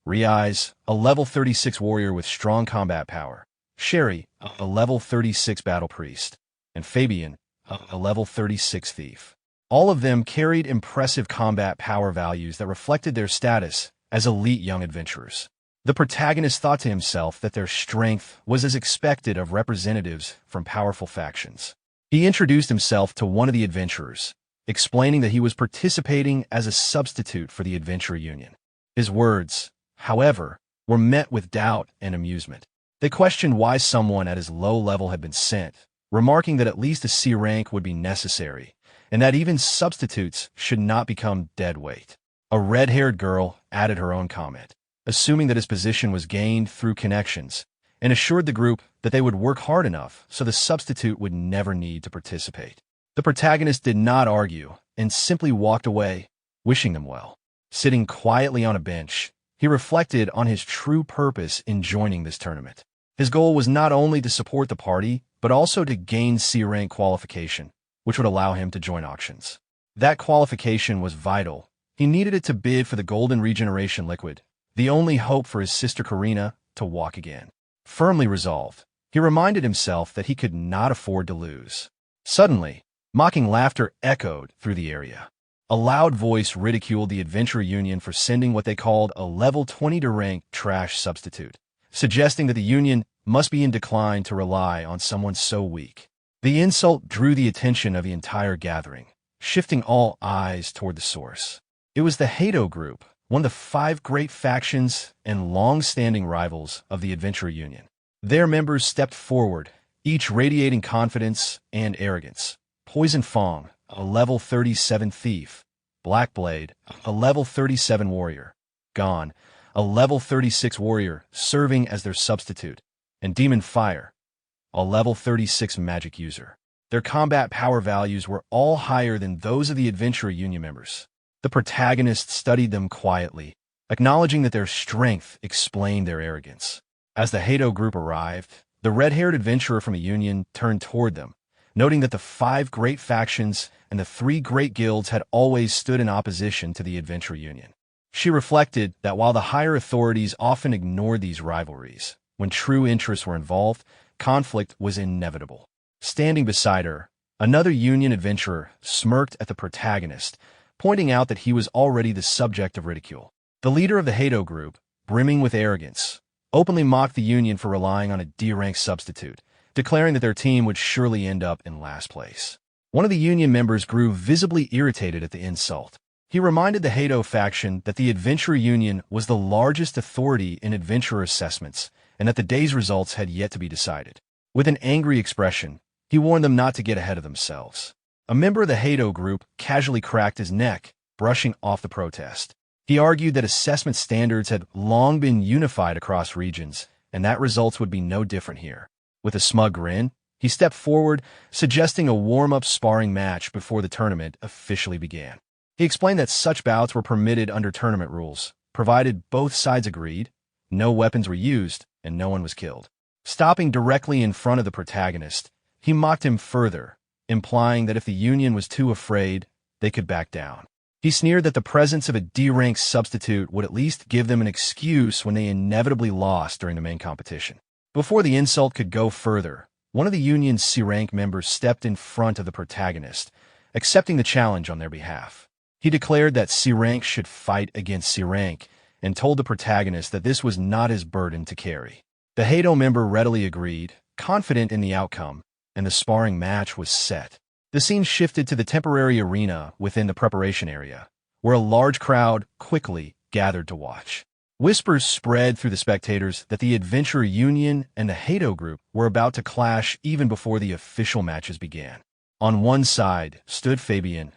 Ryouga, a level 36 warrior with strong combat power, Sherry, a level 36 battle priest, and Fabian, a level 36 thief. All of them carried impressive combat power values that reflected their status as elite young adventurers. The protagonist thought to himself that their strength was as expected of representatives from powerful factions. He introduced himself to one of the adventurers, explaining that he was participating as a substitute for the Adventure Union. His words, however, were met with doubt and amusement. They questioned why someone at his low level had been sent, remarking that at least a C rank would be necessary, and that even substitutes should not become dead weight. A red-haired girl added her own comment, assuming that his position was gained through connections, and assured the group that they would work hard enough so the substitute would never need to participate. The protagonist did not argue and simply walked away, wishing them well. Sitting quietly on a bench, he reflected on his true purpose in joining this tournament. His goal was not only to support the party, but also to gain C rank qualification, which would allow him to join auctions. That qualification was vital. He needed it to bid for the golden regeneration liquid, the only hope for his sister Karina to walk again. Firmly resolved, he reminded himself that he could not afford to lose. Suddenly, mocking laughter echoed through the area. A loud voice ridiculed the Adventurer Union for sending what they called a level 20 to rank trash substitute, suggesting that the Union must be in decline to rely on someone so weak. The insult drew the attention of the entire gathering, shifting all eyes toward the source. It was the Hado Group, one of the 5 great factions and long-standing rivals of the Adventurer Union. Their members stepped forward, each radiating confidence and arrogance. Poison Fong, a level 37 thief. Blackblade, a level 37 warrior. Gon, a level 36 warrior serving as their substitute. And Demon Fire, a level 36 magic user. Their combat power values were all higher than those of the Adventurer Union members. The protagonist studied them quietly, acknowledging that their strength explained their arrogance. As the Hado group arrived, the red-haired adventurer from a union turned toward them, noting that the 5 great factions and the 3 great guilds had always stood in opposition to the Adventurer Union. She reflected that while the higher authorities often ignored these rivalries, when true interests were involved, conflict was inevitable. Standing beside her, another Union adventurer smirked at the protagonist, pointing out that he was already the subject of ridicule. The leader of the Hado group, brimming with arrogance, openly mocked the Union for relying on a D-rank substitute, declaring that their team would surely end up in last place. One of the Union members grew visibly irritated at the insult. He reminded the Hado faction that the Adventurer Union was the largest authority in adventurer assessments, and that the day's results had yet to be decided. With an angry expression, he warned them not to get ahead of themselves. A member of the Hado group casually cracked his neck, brushing off the protest. He argued that assessment standards had long been unified across regions, and that results would be no different here. With a smug grin, he stepped forward, suggesting a warm-up sparring match before the tournament officially began. He explained that such bouts were permitted under tournament rules, provided both sides agreed, no weapons were used, and no one was killed. Stopping directly in front of the protagonist, he mocked him further, implying that if the Union was too afraid, they could back down. He sneered that the presence of a D-rank substitute would at least give them an excuse when they inevitably lost during the main competition. Before the insult could go further, one of the Union's C-rank members stepped in front of the protagonist, accepting the challenge on their behalf. He declared that C-rank should fight against C-rank, and told the protagonist that this was not his burden to carry. The Hado member readily agreed, confident in the outcome, and the sparring match was set. The scene shifted to the temporary arena within the preparation area, where a large crowd quickly gathered to watch. Whispers spread through the spectators that the Adventurer Union and the Hado group were about to clash even before the official matches began. On one side stood Fabian,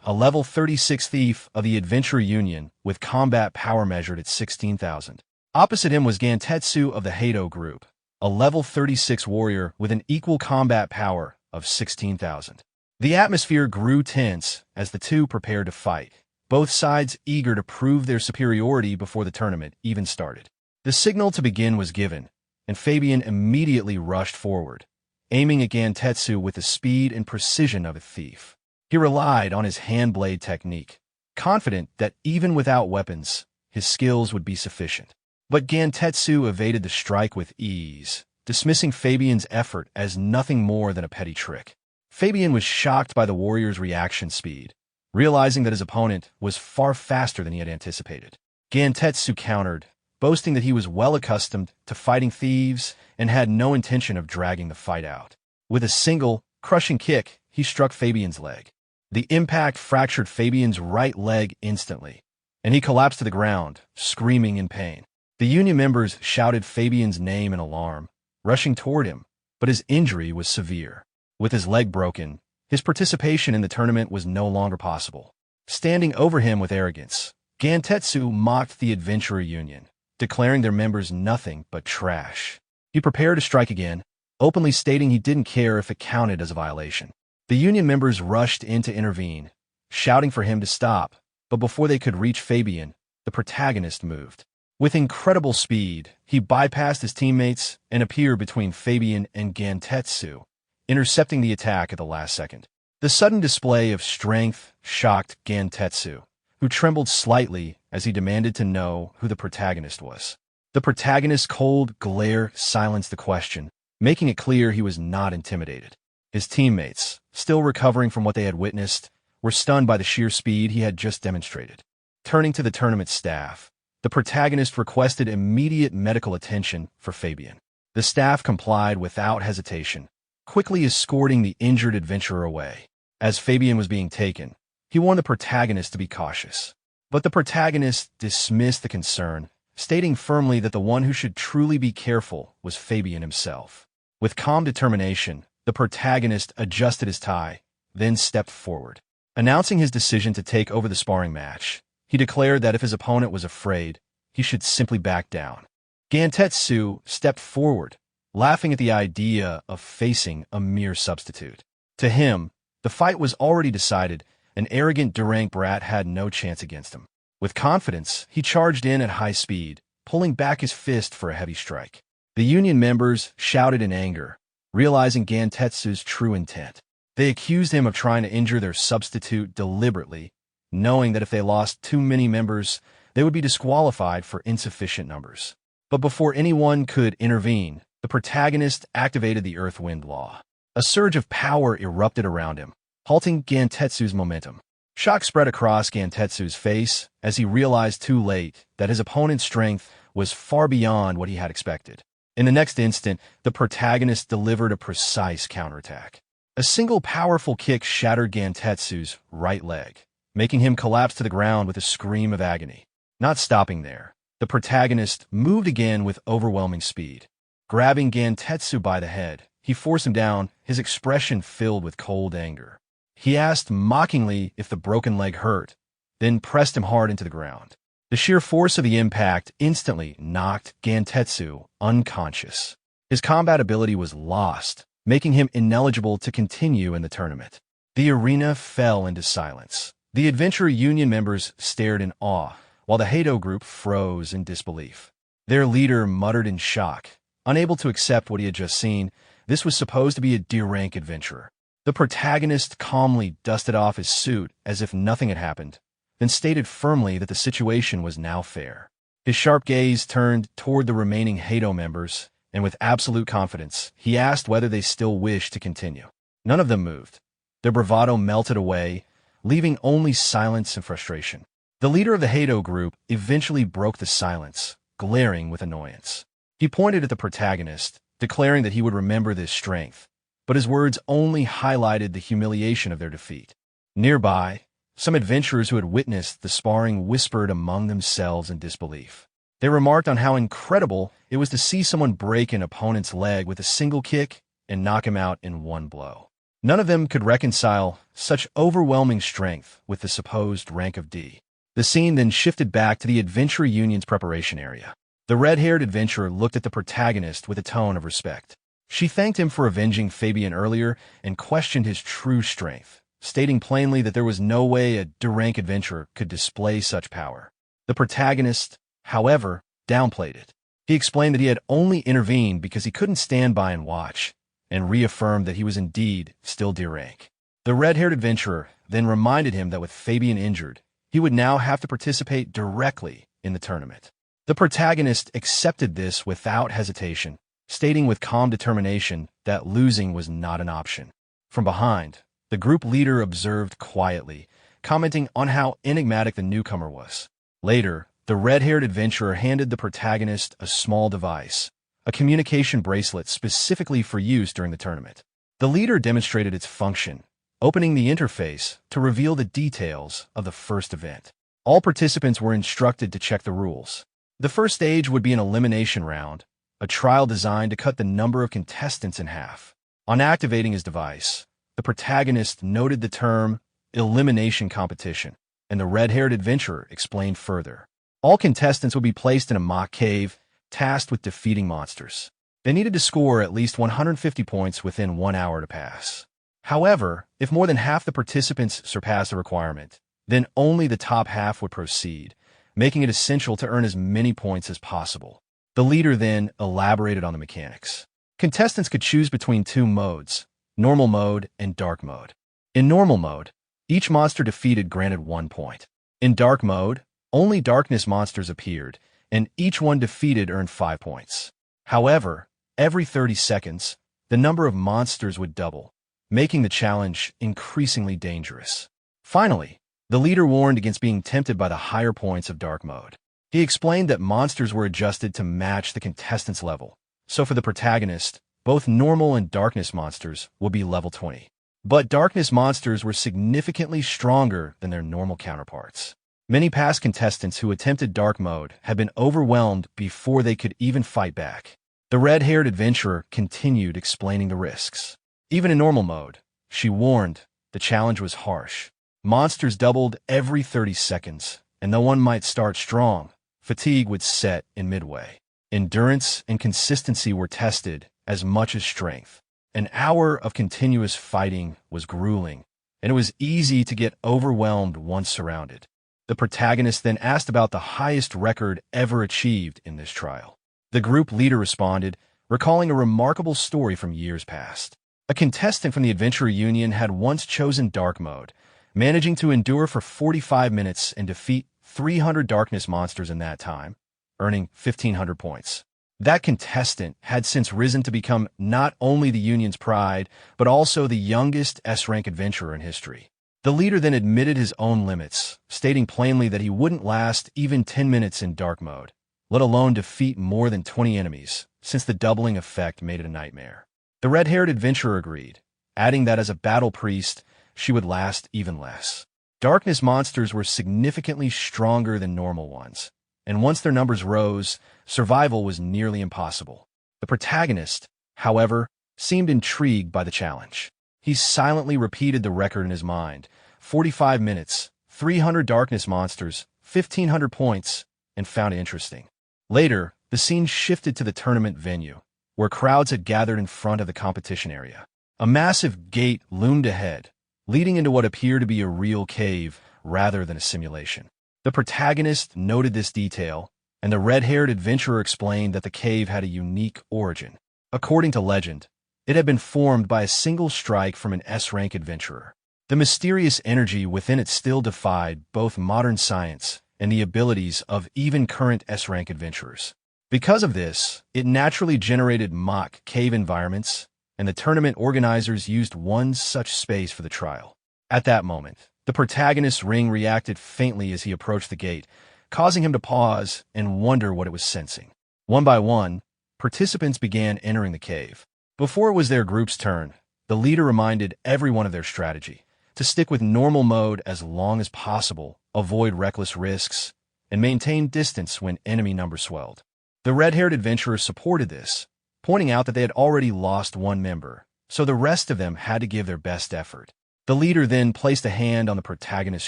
a level 36 thief of the Adventurer Union with combat power measured at 16,000. Opposite him was Gantetsu of the Hado group, a level 36 warrior with an equal combat power of 16,000. The atmosphere grew tense as the two prepared to fight, both sides eager to prove their superiority before the tournament even started. The signal to begin was given, and Fabian immediately rushed forward, aiming at Gantetsu with the speed and precision of a thief. He relied on his hand blade technique, confident that even without weapons, his skills would be sufficient. But Gantetsu evaded the strike with ease, dismissing Fabian's effort as nothing more than a petty trick. Fabian was shocked by the warrior's reaction speed, realizing that his opponent was far faster than he had anticipated. Gantetsu countered, boasting that he was well accustomed to fighting thieves and had no intention of dragging the fight out. With a single, crushing kick, he struck Fabian's leg. The impact fractured Fabian's right leg instantly, and he collapsed to the ground, screaming in pain. The Union members shouted Fabian's name in alarm, rushing toward him, but his injury was severe. With his leg broken, his participation in the tournament was no longer possible. Standing over him with arrogance, Gantetsu mocked the Adventurer Union, declaring their members nothing but trash. He prepared to strike again, openly stating he didn't care if it counted as a violation. The Union members rushed in to intervene, shouting for him to stop, but before they could reach Fabian, the protagonist moved. With incredible speed, he bypassed his teammates and appeared between Fabian and Gantetsu, intercepting the attack at the last second. The sudden display of strength shocked Gantetsu, who trembled slightly as he demanded to know who the protagonist was. The protagonist's cold glare silenced the question, making it clear he was not intimidated. His teammates, still recovering from what they had witnessed, were stunned by the sheer speed he had just demonstrated. Turning to the tournament staff, the protagonist requested immediate medical attention for Fabian. The staff complied without hesitation, quickly escorting the injured adventurer away. As Fabian was being taken, he warned the protagonist to be cautious. But the protagonist dismissed the concern, stating firmly that the one who should truly be careful was Fabian himself. With calm determination, the protagonist adjusted his tie, then stepped forward. Announcing his decision to take over the sparring match, he declared that if his opponent was afraid, he should simply back down. Gantetsu stepped forward, laughing at the idea of facing a mere substitute. To him, the fight was already decided. An arrogant Durang brat had no chance against him. With confidence, he charged in at high speed, pulling back his fist for a heavy strike. The union members shouted in anger, realizing Gantetsu's true intent. They accused him of trying to injure their substitute deliberately, knowing that if they lost too many members, they would be disqualified for insufficient numbers. But before anyone could intervene, the protagonist activated the Earth-Wind Law. A surge of power erupted around him, halting Gantetsu's momentum. Shock spread across Gantetsu's face as he realized too late that his opponent's strength was far beyond what he had expected. In the next instant, the protagonist delivered a precise counterattack. A single powerful kick shattered Gantetsu's right leg, making him collapse to the ground with a scream of agony. Not stopping there, the protagonist moved again with overwhelming speed. Grabbing Gantetsu by the head, he forced him down, his expression filled with cold anger. He asked mockingly if the broken leg hurt, then pressed him hard into the ground. The sheer force of the impact instantly knocked Gantetsu unconscious. His combat ability was lost, making him ineligible to continue in the tournament. The arena fell into silence. The Adventure Union members stared in awe, while the Hado group froze in disbelief. Their leader muttered in shock, unable to accept what he had just seen. This was supposed to be a D-rank adventurer. The protagonist calmly dusted off his suit as if nothing had happened, then stated firmly that the situation was now fair. His sharp gaze turned toward the remaining Hado members, and with absolute confidence, he asked whether they still wished to continue. None of them moved. Their bravado melted away, leaving only silence and frustration. The leader of the Hado group eventually broke the silence, glaring with annoyance. He pointed at the protagonist, declaring that he would remember this strength, but his words only highlighted the humiliation of their defeat. Nearby, some adventurers who had witnessed the sparring whispered among themselves in disbelief. They remarked on how incredible it was to see someone break an opponent's leg with a single kick and knock him out in one blow. None of them could reconcile such overwhelming strength with the supposed rank of D. The scene then shifted back to the Adventure Union's preparation area. The red-haired adventurer looked at the protagonist with a tone of respect. She thanked him for avenging Fabian earlier and questioned his true strength, stating plainly that there was no way a D-rank adventurer could display such power. The protagonist, however, downplayed it. He explained that he had only intervened because he couldn't stand by and watch, and reaffirmed that he was indeed still D-rank. The red-haired adventurer then reminded him that with Fabian injured, he would now have to participate directly in the tournament. The protagonist accepted this without hesitation, stating with calm determination that losing was not an option. From behind, the group leader observed quietly, commenting on how enigmatic the newcomer was. Later, the red-haired adventurer handed the protagonist a small device, a communication bracelet specifically for use during the tournament. The leader demonstrated its function, opening the interface to reveal the details of the first event. All participants were instructed to check the rules. The first stage would be an elimination round, a trial designed to cut the number of contestants in half. On activating his device, the protagonist noted the term elimination competition, and the red-haired adventurer explained further. All contestants would be placed in a mock cave, tasked with defeating monsters. They needed to score at least 150 points within 1 hour to pass. However, if more than half the participants surpassed the requirement, then only the top half would proceed, making it essential to earn as many points as possible. The leader then elaborated on the mechanics. Contestants could choose between two modes, normal mode and dark mode. In normal mode, each monster defeated granted 1 point. In dark mode, only darkness monsters appeared, and each one defeated earned 5 points. However, every 30 seconds, the number of monsters would double, making the challenge increasingly dangerous. Finally, the leader warned against being tempted by the higher points of dark mode. He explained that monsters were adjusted to match the contestant's level, so for the protagonist, both normal and darkness monsters will be level 20. But darkness monsters were significantly stronger than their normal counterparts. Many past contestants who attempted dark mode had been overwhelmed before they could even fight back. The red-haired adventurer continued explaining the risks. Even in normal mode, she warned, the challenge was harsh. Monsters doubled every 30 seconds, and though one might start strong, fatigue would set in midway. Endurance and consistency were tested as much as strength. An hour of continuous fighting was grueling, and it was easy to get overwhelmed once surrounded. The protagonist then asked about the highest record ever achieved in this trial. The group leader responded, recalling a remarkable story from years past. A contestant from the Adventurer Union had once chosen dark mode, managing to endure for 45 minutes and defeat 300 darkness monsters in that time, earning 1,500 points. That contestant had since risen to become not only the Union's pride, but also the youngest S-rank adventurer in history. The leader then admitted his own limits, stating plainly that he wouldn't last even 10 minutes in dark mode, let alone defeat more than 20 enemies, since the doubling effect made it a nightmare. The red-haired adventurer agreed, adding that as a battle priest, she would last even less. Darkness monsters were significantly stronger than normal ones, and once their numbers rose, survival was nearly impossible. The protagonist, however, seemed intrigued by the challenge. He silently repeated the record in his mind, 45 minutes, 300 darkness monsters, 1,500 points, and found it interesting. Later, the scene shifted to the tournament venue, where crowds had gathered in front of the competition area. A massive gate loomed ahead, leading into what appeared to be a real cave rather than a simulation. The protagonist noted this detail, and the red-haired adventurer explained that the cave had a unique origin. According to legend, it had been formed by a single strike from an S-rank adventurer. The mysterious energy within it still defied both modern science and the abilities of even current S-rank adventurers. Because of this, it naturally generated mock cave environments, and the tournament organizers used one such space for the trial. At that moment, the protagonist's ring reacted faintly as he approached the gate, causing him to pause and wonder what it was sensing. One by one, participants began entering the cave. Before it was their group's turn, the leader reminded everyone of their strategy, to stick with normal mode as long as possible, avoid reckless risks, and maintain distance when enemy numbers swelled. The red-haired adventurer supported this, pointing out that they had already lost one member, so the rest of them had to give their best effort. The leader then placed a hand on the protagonist's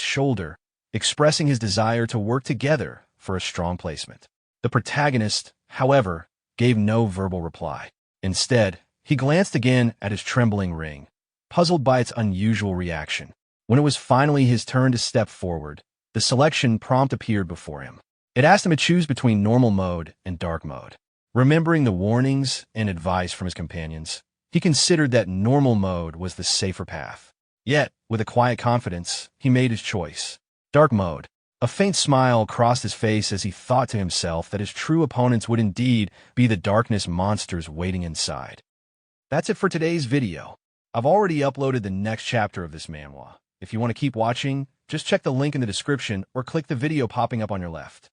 shoulder, expressing his desire to work together for a strong placement. The protagonist, however, gave no verbal reply. Instead, he glanced again at his trembling ring, puzzled by its unusual reaction. When it was finally his turn to step forward, the selection prompt appeared before him. It asked him to choose between normal mode and dark mode. Remembering the warnings and advice from his companions, he considered that normal mode was the safer path. Yet, with a quiet confidence, he made his choice. Dark mode. A faint smile crossed his face as he thought to himself that his true opponents would indeed be the darkness monsters waiting inside. That's it for today's video. I've already uploaded the next chapter of this manhwa. If you want to keep watching, just check the link in the description or click the video popping up on your left.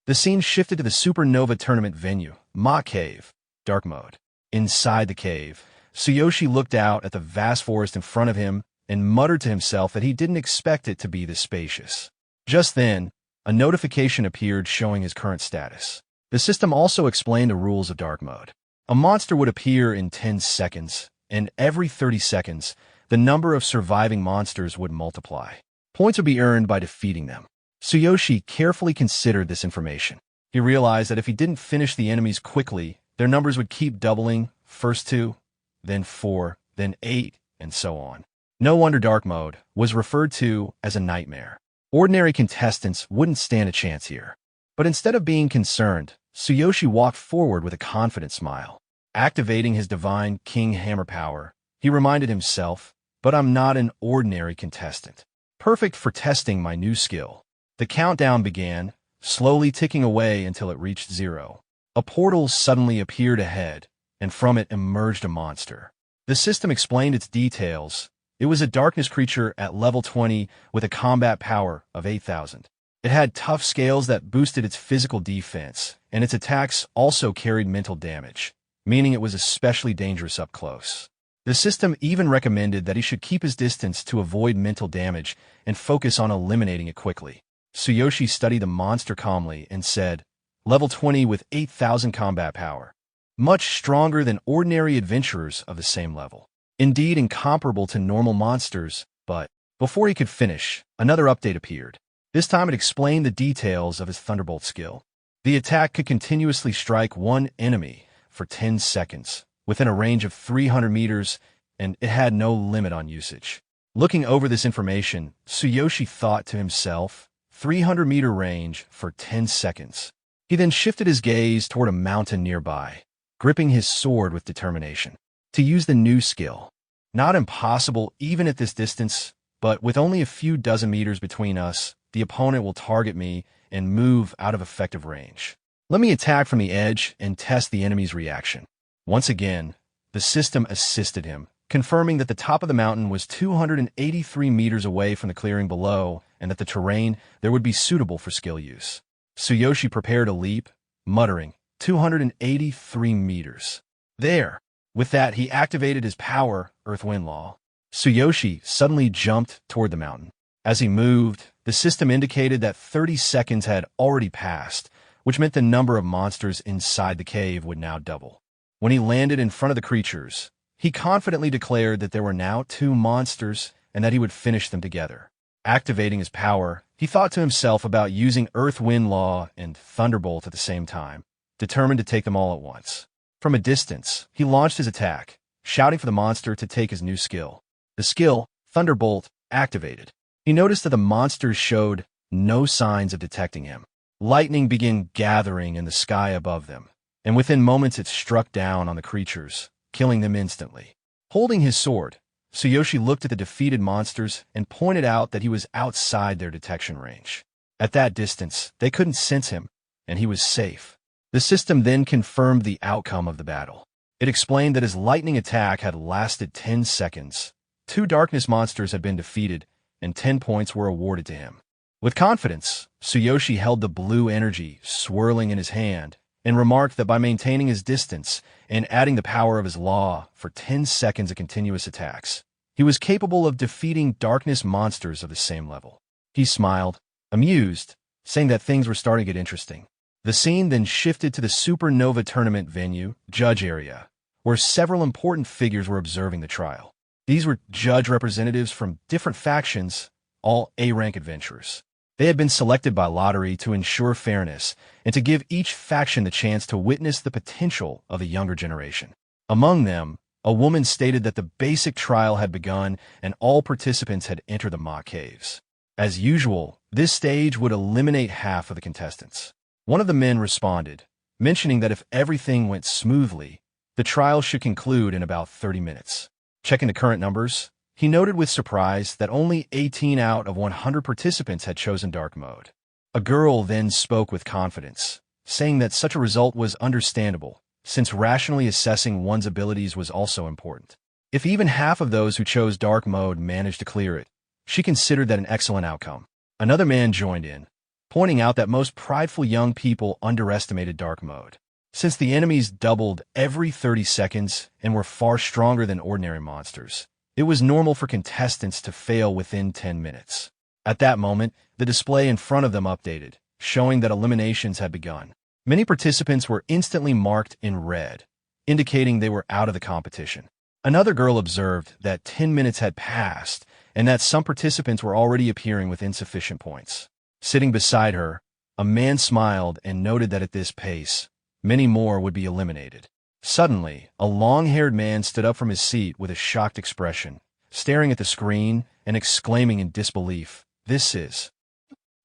The scene shifted to the Supernova Tournament venue, Ma Cave, dark mode. Inside the cave, Tsuyoshi looked out at the vast forest in front of him and muttered to himself that he didn't expect it to be this spacious. Just then, a notification appeared showing his current status. The system also explained the rules of dark mode. A monster would appear in 10 seconds, and every 30 seconds, the number of surviving monsters would multiply. Points would be earned by defeating them. Tsuyoshi carefully considered this information. He realized that if he didn't finish the enemies quickly, their numbers would keep doubling, first 2, then 4, then 8, and so on. No wonder dark mode was referred to as a nightmare. Ordinary contestants wouldn't stand a chance here. But instead of being concerned, Tsuyoshi walked forward with a confident smile. Activating his divine king hammer power, he reminded himself, but I'm not an ordinary contestant. Perfect for testing my new skill. The countdown began, slowly ticking away until it reached 0. A portal suddenly appeared ahead, and from it emerged a monster. The system explained its details. It was a darkness creature at level 20 with a combat power of 8,000. It had tough scales that boosted its physical defense, and its attacks also carried mental damage, meaning it was especially dangerous up close. The system even recommended that he should keep his distance to avoid mental damage and focus on eliminating it quickly. Tsuyoshi studied the monster calmly and said, "Level 20 with 8,000 combat power. Much stronger than ordinary adventurers of the same level. Indeed incomparable to normal monsters," but before he could finish, another update appeared. This time it explained the details of his Thunderbolt skill. The attack could continuously strike one enemy for 10 seconds, within a range of 300 meters, and it had no limit on usage. Looking over this information, Tsuyoshi thought to himself, 300-meter range for 10 seconds. He then shifted his gaze toward a mountain nearby, gripping his sword with determination to use the new skill. Not impossible even at this distance, but with only a few dozen meters between us, the opponent will target me and move out of effective range. Let me attack from the edge and test the enemy's reaction. Once again, the system assisted him, confirming that the top of the mountain was 283 meters away from the clearing below and that the terrain there would be suitable for skill use. Tsuyoshi prepared a leap, muttering, 283 meters. There! With that, he activated his power, Earth-Wind Law. Tsuyoshi suddenly jumped toward the mountain. As he moved, the system indicated that 30 seconds had already passed, which meant the number of monsters inside the cave would now double. When he landed in front of the creatures, he confidently declared that there were now 2 monsters and that he would finish them together. Activating his power, he thought to himself about using Earth-Wind Law and Thunderbolt at the same time, determined to take them all at once. From a distance, he launched his attack, shouting for the monster to take his new skill. The skill, Thunderbolt, activated. He noticed that the monsters showed no signs of detecting him. Lightning began gathering in the sky above them, and within moments it struck down on the creatures, killing them instantly. Holding his sword, Tsuyoshi looked at the defeated monsters and pointed out that he was outside their detection range. At that distance, they couldn't sense him, and he was safe. The system then confirmed the outcome of the battle. It explained that his lightning attack had lasted 10 seconds. 2 darkness monsters had been defeated, and 10 points were awarded to him. With confidence, Tsuyoshi held the blue energy swirling in his hand and remarked that by maintaining his distance and adding the power of his law for 10 seconds of continuous attacks, he was capable of defeating darkness monsters of the same level. He smiled, amused, saying that things were starting to get interesting. The scene then shifted to the Supernova Tournament venue, judge area, where several important figures were observing the trial. These were judge representatives from different factions, all A-rank adventurers. They had been selected by lottery to ensure fairness and to give each faction the chance to witness the potential of the younger generation. Among them, a woman stated that the basic trial had begun and all participants had entered the mock caves. As usual, this stage would eliminate half of the contestants. One of the men responded, mentioning that if everything went smoothly, the trial should conclude in about 30 minutes. Checking the current numbers, he noted with surprise that only 18 out of 100 participants had chosen dark mode. A girl then spoke with confidence, saying that such a result was understandable, since rationally assessing one's abilities was also important. If even half of those who chose dark mode managed to clear it, she considered that an excellent outcome. Another man joined in, pointing out that most prideful young people underestimated dark mode. Since the enemies doubled every 30 seconds and were far stronger than ordinary monsters, it was normal for contestants to fail within 10 minutes. At that moment, the display in front of them updated, showing that eliminations had begun. Many participants were instantly marked in red, indicating they were out of the competition. Another girl observed that 10 minutes had passed and that some participants were already appearing with insufficient points. Sitting beside her, a man smiled and noted that at this pace, many more would be eliminated. Suddenly, a long-haired man stood up from his seat with a shocked expression, staring at the screen and exclaiming in disbelief, "This is..."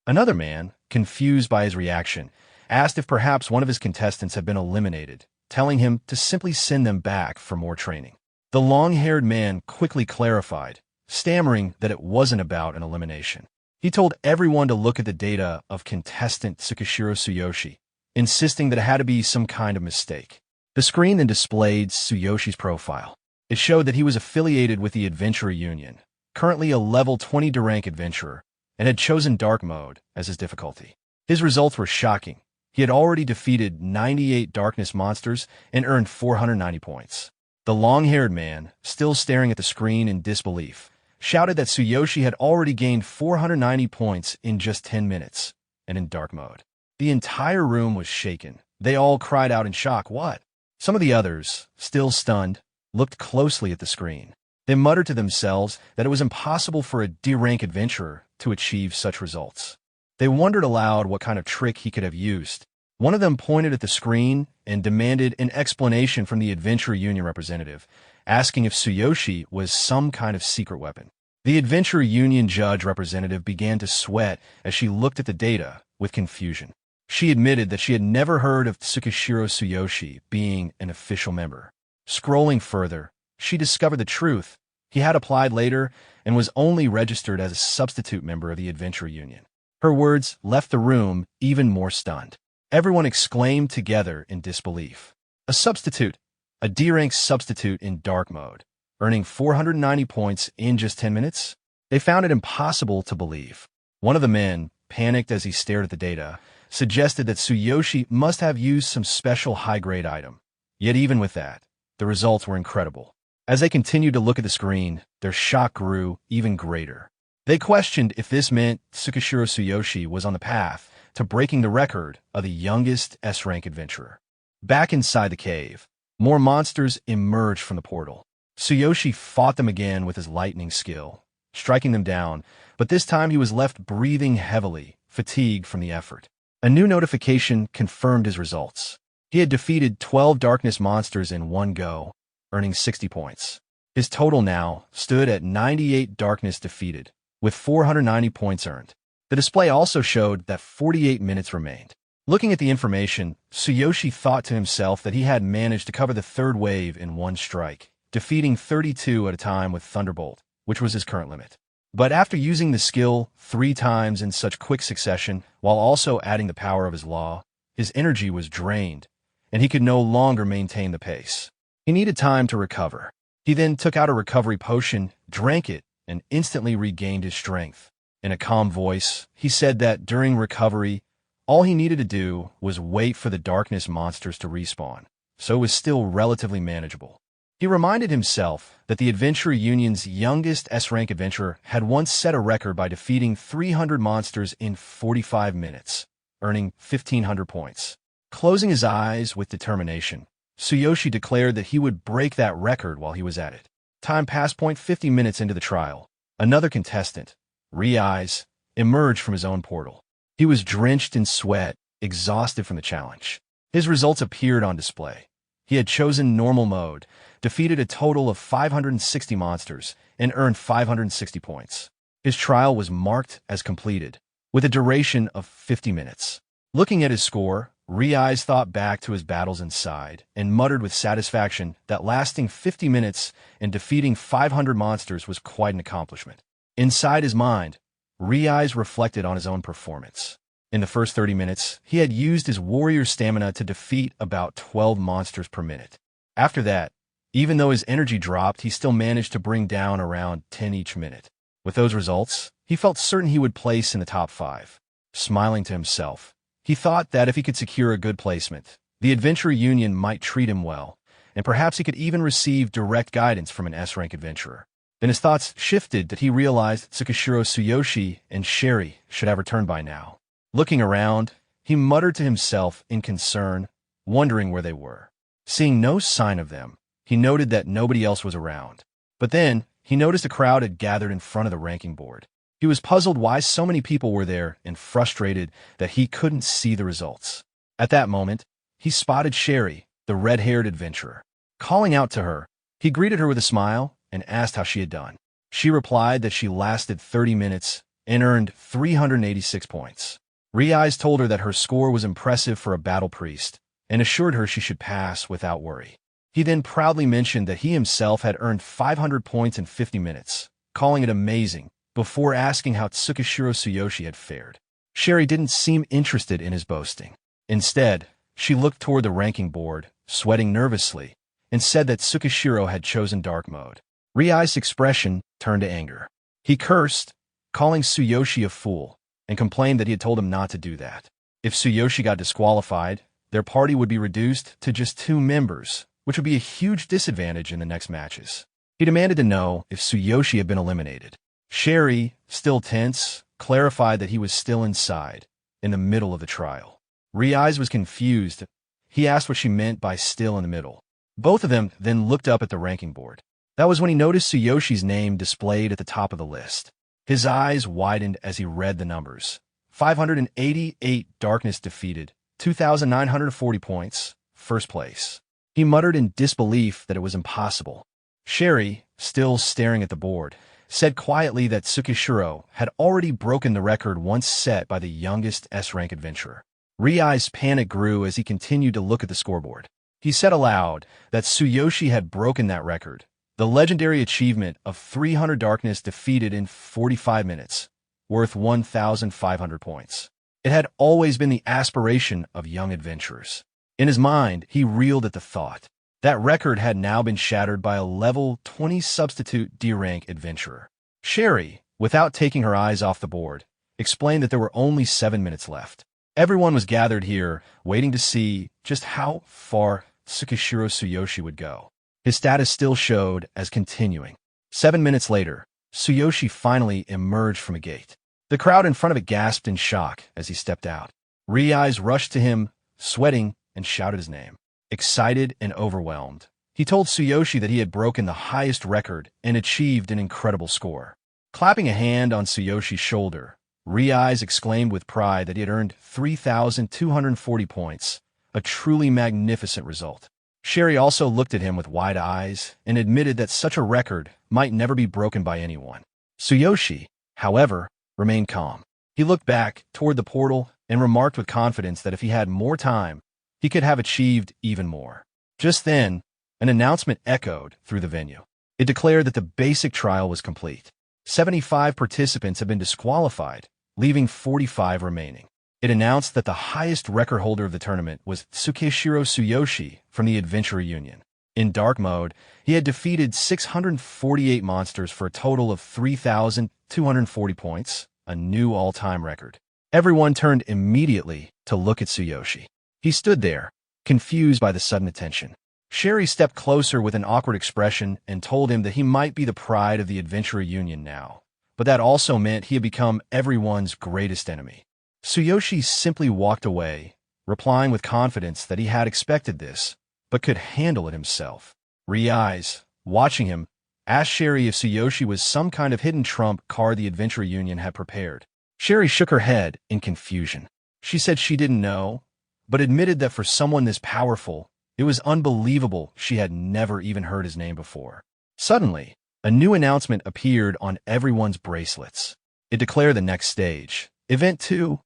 Another man, confused by his reaction, asked if perhaps one of his contestants had been eliminated, telling him to simply send them back for more training. The long-haired man quickly clarified, stammering that it wasn't about an elimination. He told everyone to look at the data of contestant Tsuyoshi, insisting that it had to be some kind of mistake. The screen then displayed Tsuyoshi's profile. It showed that he was affiliated with the Adventurer Union, currently a level 20 rank adventurer, and had chosen Dark Mode as his difficulty. His results were shocking. He had already defeated 98 darkness monsters and earned 490 points. The long-haired man, still staring at the screen in disbelief, shouted that Tsuyoshi had already gained 490 points in just 10 minutes, and in Dark Mode. The entire room was shaken. They all cried out in shock, "What?" Some of the others, still stunned, looked closely at the screen. They muttered to themselves that it was impossible for a D-rank adventurer to achieve such results. They wondered aloud what kind of trick he could have used. One of them pointed at the screen and demanded an explanation from the Adventurer Union representative, asking if Tsuyoshi was some kind of secret weapon. The Adventurer Union judge representative began to sweat as she looked at the data with confusion. She admitted that she had never heard of Tsuyoshi being an official member. Scrolling further, she discovered the truth. He had applied later and was only registered as a substitute member of the Adventurer Union. Her words left the room even more stunned. Everyone exclaimed together in disbelief. A substitute, a D-rank substitute in Dark Mode, earning 490 points in just 10 minutes? They found it impossible to believe. One of the men, panicked as he stared at the data, suggested that Tsuyoshi must have used some special high-grade item. Yet even with that, the results were incredible. As they continued to look at the screen, their shock grew even greater. They questioned if this meant Tsuyoshi was on the path to breaking the record of the youngest S-rank adventurer. Back inside the cave, more monsters emerged from the portal. Tsuyoshi fought them again with his lightning skill, striking them down, but this time he was left breathing heavily, fatigued from the effort. A new notification confirmed his results. He had defeated 12 darkness monsters in one go, earning 60 points. His total now stood at 98 darkness defeated, with 490 points earned. The display also showed that 48 minutes remained. Looking at the information, Tsuyoshi thought to himself that he had managed to cover the third wave in one strike, defeating 32 at a time with Thunderbolt, which was his current limit. But after using the skill 3 times in such quick succession, while also adding the power of his law, his energy was drained, and he could no longer maintain the pace. He needed time to recover. He then took out a recovery potion, drank it, and instantly regained his strength. In a calm voice, he said that during recovery, all he needed to do was wait for the darkness monsters to respawn, so it was still relatively manageable. He reminded himself that the Adventurer Union's youngest S-rank adventurer had once set a record by defeating 300 monsters in 45 minutes, earning 1,500 points. Closing his eyes with determination, Tsuyoshi declared that he would break that record while he was at it. Time passed. 50 minutes into the trial, another contestant, Ryouga, emerged from his own portal. He was drenched in sweat, exhausted from the challenge. His results appeared on display. He had chosen normal mode, defeated a total of 560 monsters, and earned 560 points. His trial was marked as completed, with a duration of 50 minutes. Looking at his score, Ryouga thought back to his battles inside and muttered with satisfaction that lasting 50 minutes and defeating 500 monsters was quite an accomplishment. Inside his mind, Ryouga reflected on his own performance. In the first 30 minutes, he had used his warrior stamina to defeat about 12 monsters per minute. After that, even though his energy dropped, he still managed to bring down around 10 each minute. With those results, he felt certain he would place in the top 5. Smiling to himself, he thought that if he could secure a good placement, the Adventurer Union might treat him well, and perhaps he could even receive direct guidance from an S-rank adventurer. Then his thoughts shifted that he realized Tsuyoshi and Sherry should have returned by now. Looking around, he muttered to himself in concern, wondering where they were. Seeing no sign of them, he noted that nobody else was around. But then, he noticed a crowd had gathered in front of the ranking board. He was puzzled why so many people were there and frustrated that he couldn't see the results. At that moment, he spotted Sherry, the red-haired adventurer. Calling out to her, he greeted her with a smile and asked how she had done. She replied that she lasted 30 minutes and earned 386 points. Ryouga told her that her score was impressive for a battle priest, and assured her she should pass without worry. He then proudly mentioned that he himself had earned 500 points in 50 minutes, calling it amazing, before asking how Tsuyoshi had fared. Sherry didn't seem interested in his boasting. Instead, she looked toward the ranking board, sweating nervously, and said that Tsukishiro had chosen dark mode. Ryouga's expression turned to anger. He cursed, calling Tsuyoshi a fool, and complained that he had told him not to do that. If Tsuyoshi got disqualified, their party would be reduced to just 2 members, which would be a huge disadvantage in the next matches. He demanded to know if Tsuyoshi had been eliminated. Sherry, still tense, clarified that he was still inside, in the middle of the trial. Ryouga was confused. He asked what she meant by still in the middle. Both of them then looked up at the ranking board. That was when he noticed Tsuyoshi's name displayed at the top of the list. His eyes widened as he read the numbers. 588 darkness defeated, 2,940 points, first place. He muttered in disbelief that it was impossible. Sherry, still staring at the board, said quietly that Tsukishiro had already broken the record once set by the youngest S-rank adventurer. Ryouga's panic grew as he continued to look at the scoreboard. He said aloud that Tsuyoshi had broken that record, the legendary achievement of 300 darkness defeated in 45 minutes, worth 1,500 points. It had always been the aspiration of young adventurers. In his mind, he reeled at the thought. That record had now been shattered by a level 20 substitute D-rank adventurer. Sherry, without taking her eyes off the board, explained that there were only 7 minutes left. Everyone was gathered here, waiting to see just how far Tsukishiro Tsuyoshi would go. His status still showed as continuing. 7 minutes later, Tsuyoshi finally emerged from a gate. The crowd in front of it gasped in shock as he stepped out. Ryouga rushed to him, sweating, and shouted his name. Excited and overwhelmed, he told Tsuyoshi that he had broken the highest record and achieved an incredible score. Clapping a hand on Tsuyoshi's shoulder, Ryouga exclaimed with pride that he had earned 3,240 points, a truly magnificent result. Sherry also looked at him with wide eyes and admitted that such a record might never be broken by anyone. Tsuyoshi, however, remained calm. He looked back toward the portal and remarked with confidence that if he had more time, he could have achieved even more. Just then, an announcement echoed through the venue. It declared that the basic trial was complete. 75 participants had been disqualified, leaving 45 remaining. It announced that the highest record holder of the tournament was Tsukishiro Tsuyoshi from the Adventurer Union. In dark mode, he had defeated 648 monsters for a total of 3,240 points, a new all-time record. Everyone turned immediately to look at Tsuyoshi. He stood there, confused by the sudden attention. Sherry stepped closer with an awkward expression and told him that he might be the pride of the Adventurer Union now, but that also meant he had become everyone's greatest enemy. Tsuyoshi simply walked away, replying with confidence that he had expected this, but could handle it himself. Ryouga, watching him, asked Sherry if Tsuyoshi was some kind of hidden trump card the Adventurer Union had prepared. Sherry shook her head in confusion. She said she didn't know, but admitted that for someone this powerful, it was unbelievable she had never even heard his name before. Suddenly, a new announcement appeared on everyone's bracelets. It declared the next stage, Event 2,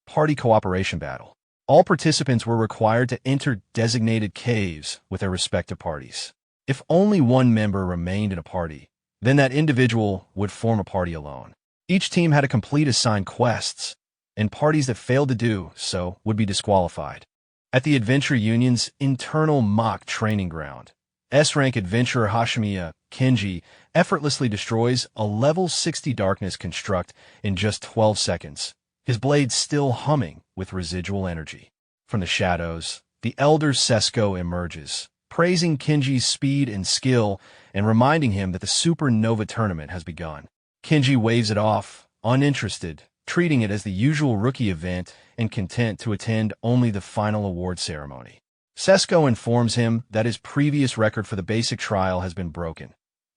Party Cooperation Battle. All participants were required to enter designated caves with their respective parties. If only one member remained in a party, then that individual would form a party alone. Each team had to complete assigned quests, and parties that failed to do so would be disqualified. At the Adventure Union's internal mock training ground, S-rank adventurer Hashimiya Kenji effortlessly destroys a level 60 darkness construct in just 12 seconds, his blade still humming with residual energy. From the shadows, the elder Sesko emerges, praising Kenji's speed and skill and reminding him that the Supernova tournament has begun. Kenji waves it off, uninterested, treating it as the usual rookie event and content to attend only the final award ceremony. Sesko informs him that his previous record for the basic trial has been broken.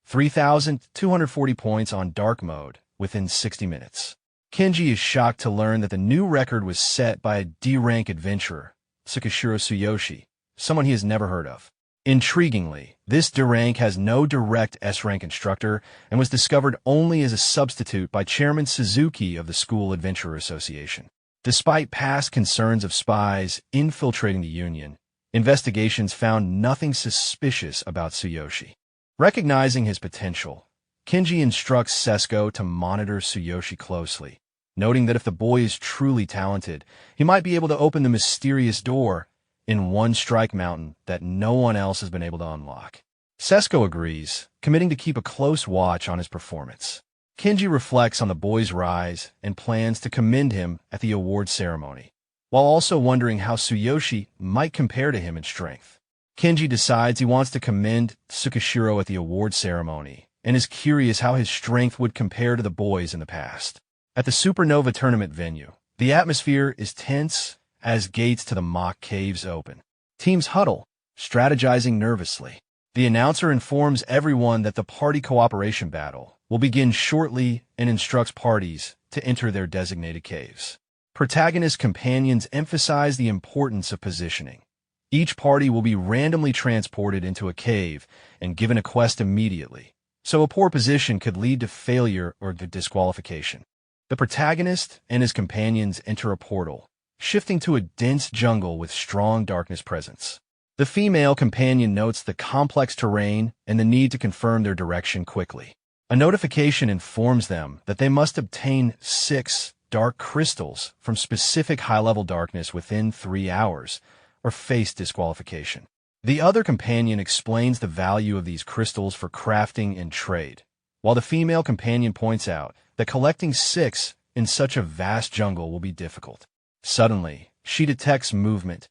3,240 points on dark mode within 60 minutes. Kenji is shocked to learn that the new record was set by a D-rank adventurer, Tsukishiro Tsuyoshi, someone he has never heard of. Intriguingly, this D-rank has no direct S-rank instructor and was discovered only as a substitute by Chairman Suzuki of the School Adventurer Association. Despite past concerns of spies infiltrating the Union, Investigations found nothing suspicious about Tsuyoshi. Recognizing his potential, Kenji instructs Sesko to monitor Tsuyoshi closely, noting that if the boy is truly talented, he might be able to open the mysterious door in One Strike Mountain that no one else has been able to unlock. Sesko agrees, committing to keep a close watch on his performance. Kenji reflects on the boy's rise and plans to commend him at the award ceremony, while also wondering how Tsuyoshi might compare to him in strength. Kenji decides he wants to commend Tsukishiro at the award ceremony and is curious how his strength would compare to the boys in the past. At the Supernova tournament venue, the atmosphere is tense as gates to the mock caves open. Teams huddle, strategizing nervously. The announcer informs everyone that the party cooperation battle will begin shortly and instructs parties to enter their designated caves. Protagonist companions emphasize the importance of positioning. Each party will be randomly transported into a cave and given a quest immediately, so a poor position could lead to failure or to disqualification. The protagonist and his companions enter a portal, shifting to a dense jungle with strong darkness presence. The female companion notes the complex terrain and the need to confirm their direction quickly. A notification informs them that they must obtain 6 dark crystals from specific high-level darkness within 3 hours, or face disqualification. The other companion explains the value of these crystals for crafting and trade, while the female companion points out that collecting 6 in such a vast jungle will be difficult. Suddenly, she detects movement.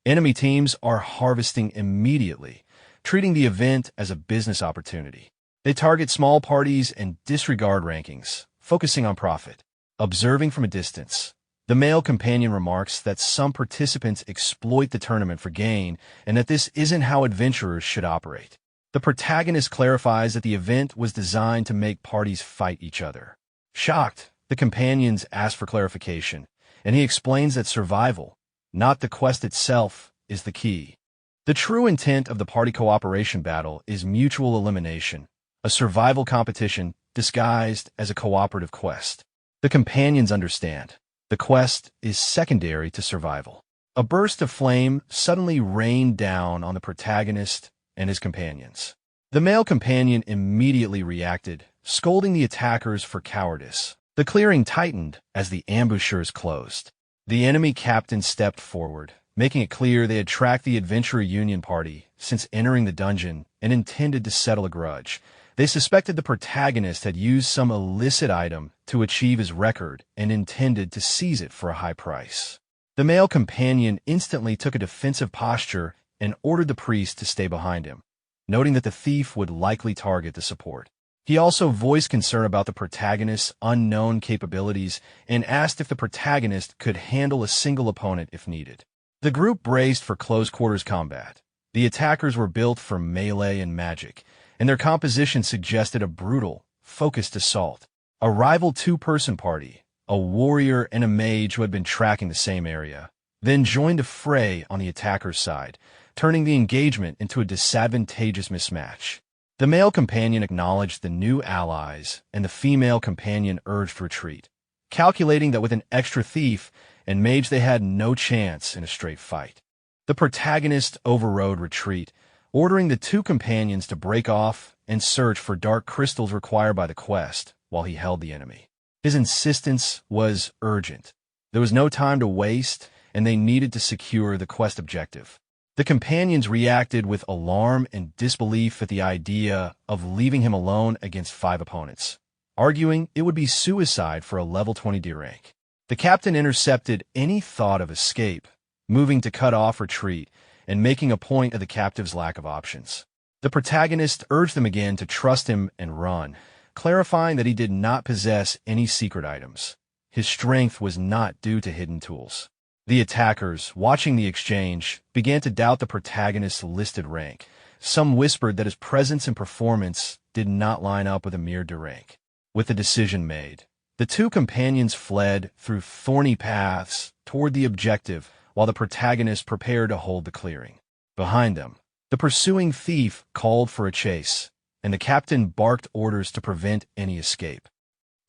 Enemy teams are harvesting immediately, treating the event as a business opportunity. They target small parties and disregard rankings, focusing on profit. Observing from a distance, the male companion remarks that some participants exploit the tournament for gain and that this isn't how adventurers should operate. The protagonist clarifies that the event was designed to make parties fight each other. Shocked, the companions ask for clarification, and he explains that survival, not the quest itself, is the key. The true intent of the party cooperation battle is mutual elimination, a survival competition disguised as a cooperative quest. The companions understand. The quest is secondary to survival. A burst of flame suddenly rained down on the protagonist and his companions. The male companion immediately reacted, scolding the attackers for cowardice. The clearing tightened as the ambushers closed. The enemy captain stepped forward, making it clear they had tracked the Adventurer Union party since entering the dungeon and intended to settle a grudge. They suspected the protagonist had used some illicit item to achieve his record and intended to seize it for a high price. The male companion instantly took a defensive posture and ordered the priest to stay behind him, noting that the thief would likely target the support. He also voiced concern about the protagonist's unknown capabilities and asked if the protagonist could handle a single opponent if needed. The group braced for close-quarters combat. The attackers were built for melee and magic, and their composition suggested a brutal, focused assault. A rival 2-person party, a warrior and a mage who had been tracking the same area, then joined a fray on the attacker's side, turning the engagement into a disadvantageous mismatch. The male companion acknowledged the new allies, and the female companion urged retreat, calculating that with an extra thief and mage they had no chance in a straight fight. The protagonist overrode retreat, ordering the 2 companions to break off and search for dark crystals required by the quest while he held the enemy. His insistence was urgent. There was no time to waste, and they needed to secure the quest objective. The companions reacted with alarm and disbelief at the idea of leaving him alone against 5 opponents, arguing it would be suicide for a level 20 D rank. The captain intercepted any thought of escape, moving to cut off retreat and making a point of the captive's lack of options. The protagonist urged them again to trust him and run, clarifying that he did not possess any secret items. His strength was not due to hidden tools. The attackers, watching the exchange, began to doubt the protagonist's listed rank. Some whispered that his presence and performance did not line up with a mere D rank. With the decision made, the 2 companions fled through thorny paths toward the objective, while the protagonist prepared to hold the clearing. Behind them, the pursuing thief called for a chase, and the captain barked orders to prevent any escape.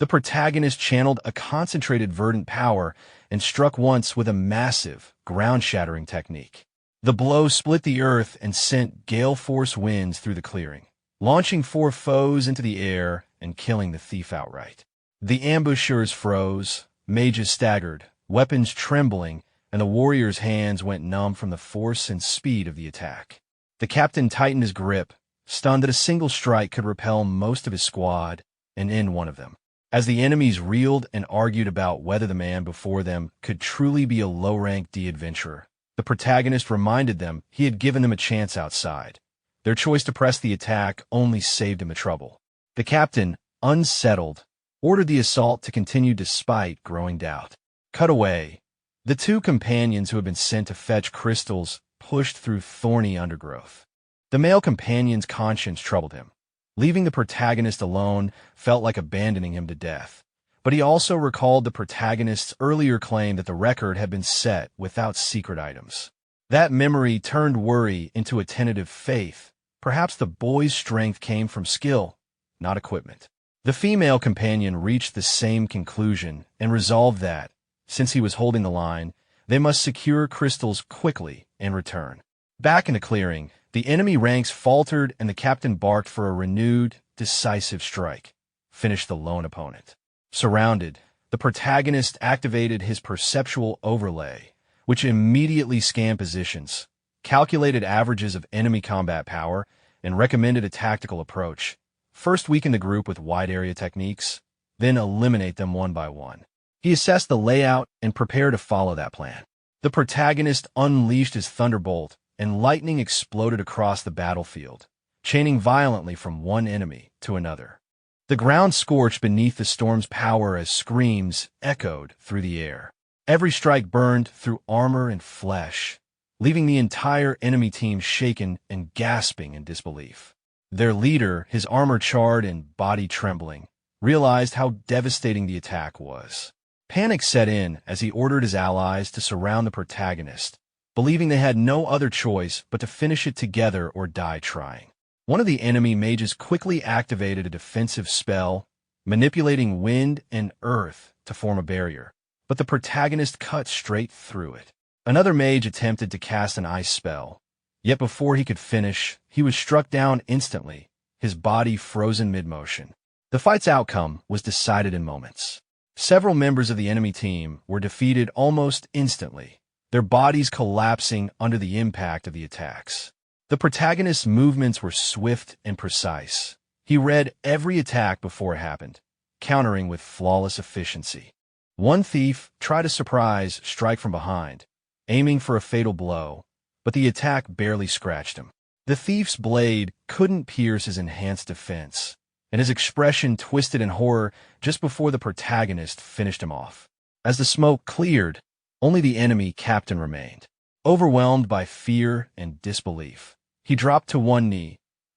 The protagonist channeled a concentrated verdant power and struck once with a massive, ground-shattering technique. The blow split the earth and sent gale-force winds through the clearing, launching 4 foes into the air and killing the thief outright. The ambushers froze, mages staggered, weapons trembling, and the warriors' hands went numb from the force and speed of the attack. The captain tightened his grip, stunned that a single strike could repel most of his squad and end one of them. As the enemies reeled and argued about whether the man before them could truly be a low-rank D-adventurer, the protagonist reminded them he had given them a chance outside. Their choice to press the attack only saved him the trouble. The captain, unsettled, ordered the assault to continue despite growing doubt. Cut away. The 2 companions who had been sent to fetch crystals pushed through thorny undergrowth. The male companion's conscience troubled him. Leaving the protagonist alone felt like abandoning him to death. But he also recalled the protagonist's earlier claim that the record had been set without secret items. That memory turned worry into a tentative faith. Perhaps the boy's strength came from skill, not equipment. The female companion reached the same conclusion and resolved that, since he was holding the line, they must secure crystals quickly and return. Back in the clearing, the enemy ranks faltered and the captain barked for a renewed, decisive strike. Finished the lone opponent. Surrounded, the protagonist activated his perceptual overlay, which immediately scanned positions, calculated averages of enemy combat power, and recommended a tactical approach. First weaken the group with wide-area techniques, then eliminate them one by one. He assessed the layout and prepared to follow that plan. The protagonist unleashed his thunderbolt, and lightning exploded across the battlefield, chaining violently from one enemy to another. The ground scorched beneath the storm's power as screams echoed through the air. Every strike burned through armor and flesh, leaving the entire enemy team shaken and gasping in disbelief. Their leader, his armor charred and body trembling, realized how devastating the attack was. Panic set in as he ordered his allies to surround the protagonist, believing they had no other choice but to finish it together or die trying. One of the enemy mages quickly activated a defensive spell, manipulating wind and earth to form a barrier, but the protagonist cut straight through it. Another mage attempted to cast an ice spell, yet before he could finish, he was struck down instantly, his body frozen mid-motion. The fight's outcome was decided in moments. Several members of the enemy team were defeated almost instantly, their bodies collapsing under the impact of the attacks. The protagonist's movements were swift and precise. He read every attack before it happened, countering with flawless efficiency. One thief tried a surprise strike from behind, aiming for a fatal blow, but the attack barely scratched him. The thief's blade couldn't pierce his enhanced defense, and his expression twisted in horror just before the protagonist finished him off. As the smoke cleared, only the enemy captain remained. Overwhelmed by fear and disbelief, he dropped to one knee,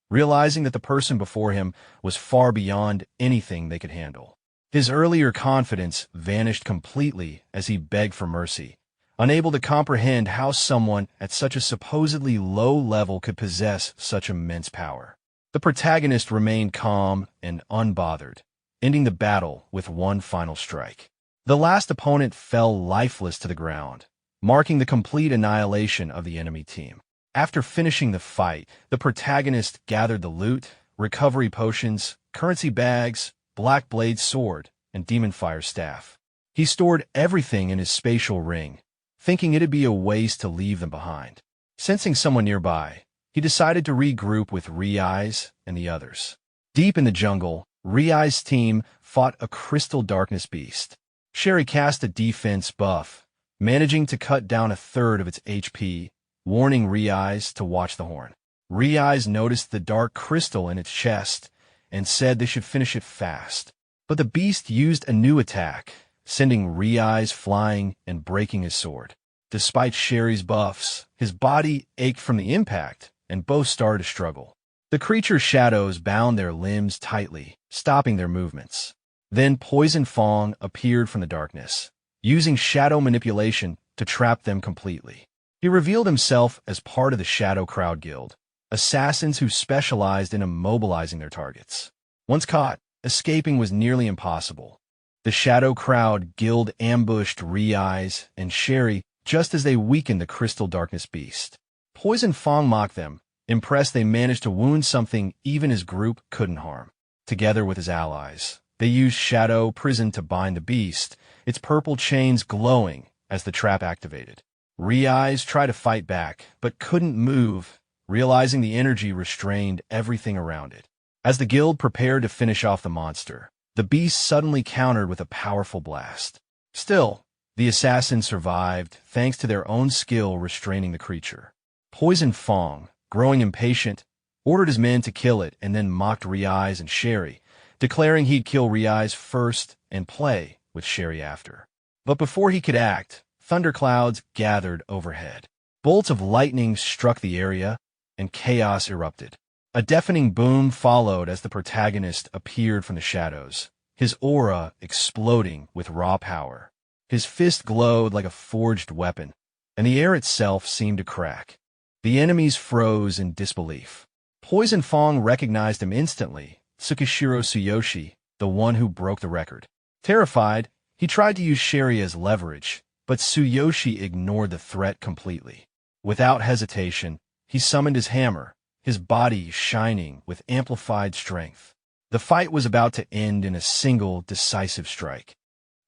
realizing that the person before him was far beyond anything they could handle. His earlier confidence vanished completely as he begged for mercy, unable to comprehend how someone at such a supposedly low level could possess such immense power. The protagonist remained calm and unbothered, ending the battle with one final strike. The last opponent fell lifeless to the ground, marking the complete annihilation of the enemy team. After finishing the fight, the protagonist gathered the loot, recovery potions, currency bags, black blade sword, and demon fire staff. He stored everything in his spatial ring, thinking it'd be a waste to leave them behind. Sensing someone nearby, he decided to regroup with Ryouga and the others. Deep in the jungle, Ryouga's team fought a crystal darkness beast. Sherry cast a defense buff, managing to cut down a third of its HP, warning Ryouga to watch the horn. Ryouga noticed the dark crystal in its chest and said they should finish it fast. But the beast used a new attack, sending Ryouga flying and breaking his sword. Despite Sherry's buffs, his body ached from the impact, and both started to struggle. The creature's shadows bound their limbs tightly, stopping their movements. Then Poison Fong appeared from the darkness, using shadow manipulation to trap them completely. He revealed himself as part of the Shadow Crowd Guild, assassins who specialized in immobilizing their targets. Once caught, escaping was nearly impossible. The Shadow Crowd Guild ambushed Ryouga and Sherry just as they weakened the Crystal Darkness Beast. Poison Fong mocked them. Impressed, they managed to wound something even his group couldn't harm. Together with his allies, they used Shadow Prison to bind the beast, its purple chains glowing as the trap activated. Ryouga tried to fight back, but couldn't move, realizing the energy restrained everything around it. As the guild prepared to finish off the monster, the beast suddenly countered with a powerful blast. Still, the assassins survived thanks to their own skill restraining the creature. Poison Fong, growing impatient, ordered his men to kill it and then mocked Ryouga and Sherry, declaring he'd kill Ryouga first and play with Sherry after. But before he could act, thunderclouds gathered overhead. Bolts of lightning struck the area, and chaos erupted. A deafening boom followed as the protagonist appeared from the shadows, his aura exploding with raw power. His fist glowed like a forged weapon, and the air itself seemed to crack. The enemies froze in disbelief. Poison Fong recognized him instantly, Tsuyoshi, the one who broke the record. Terrified, he tried to use Sherry as leverage, but Tsuyoshi ignored the threat completely. Without hesitation, he summoned his hammer, his body shining with amplified strength. The fight was about to end in a single, decisive strike.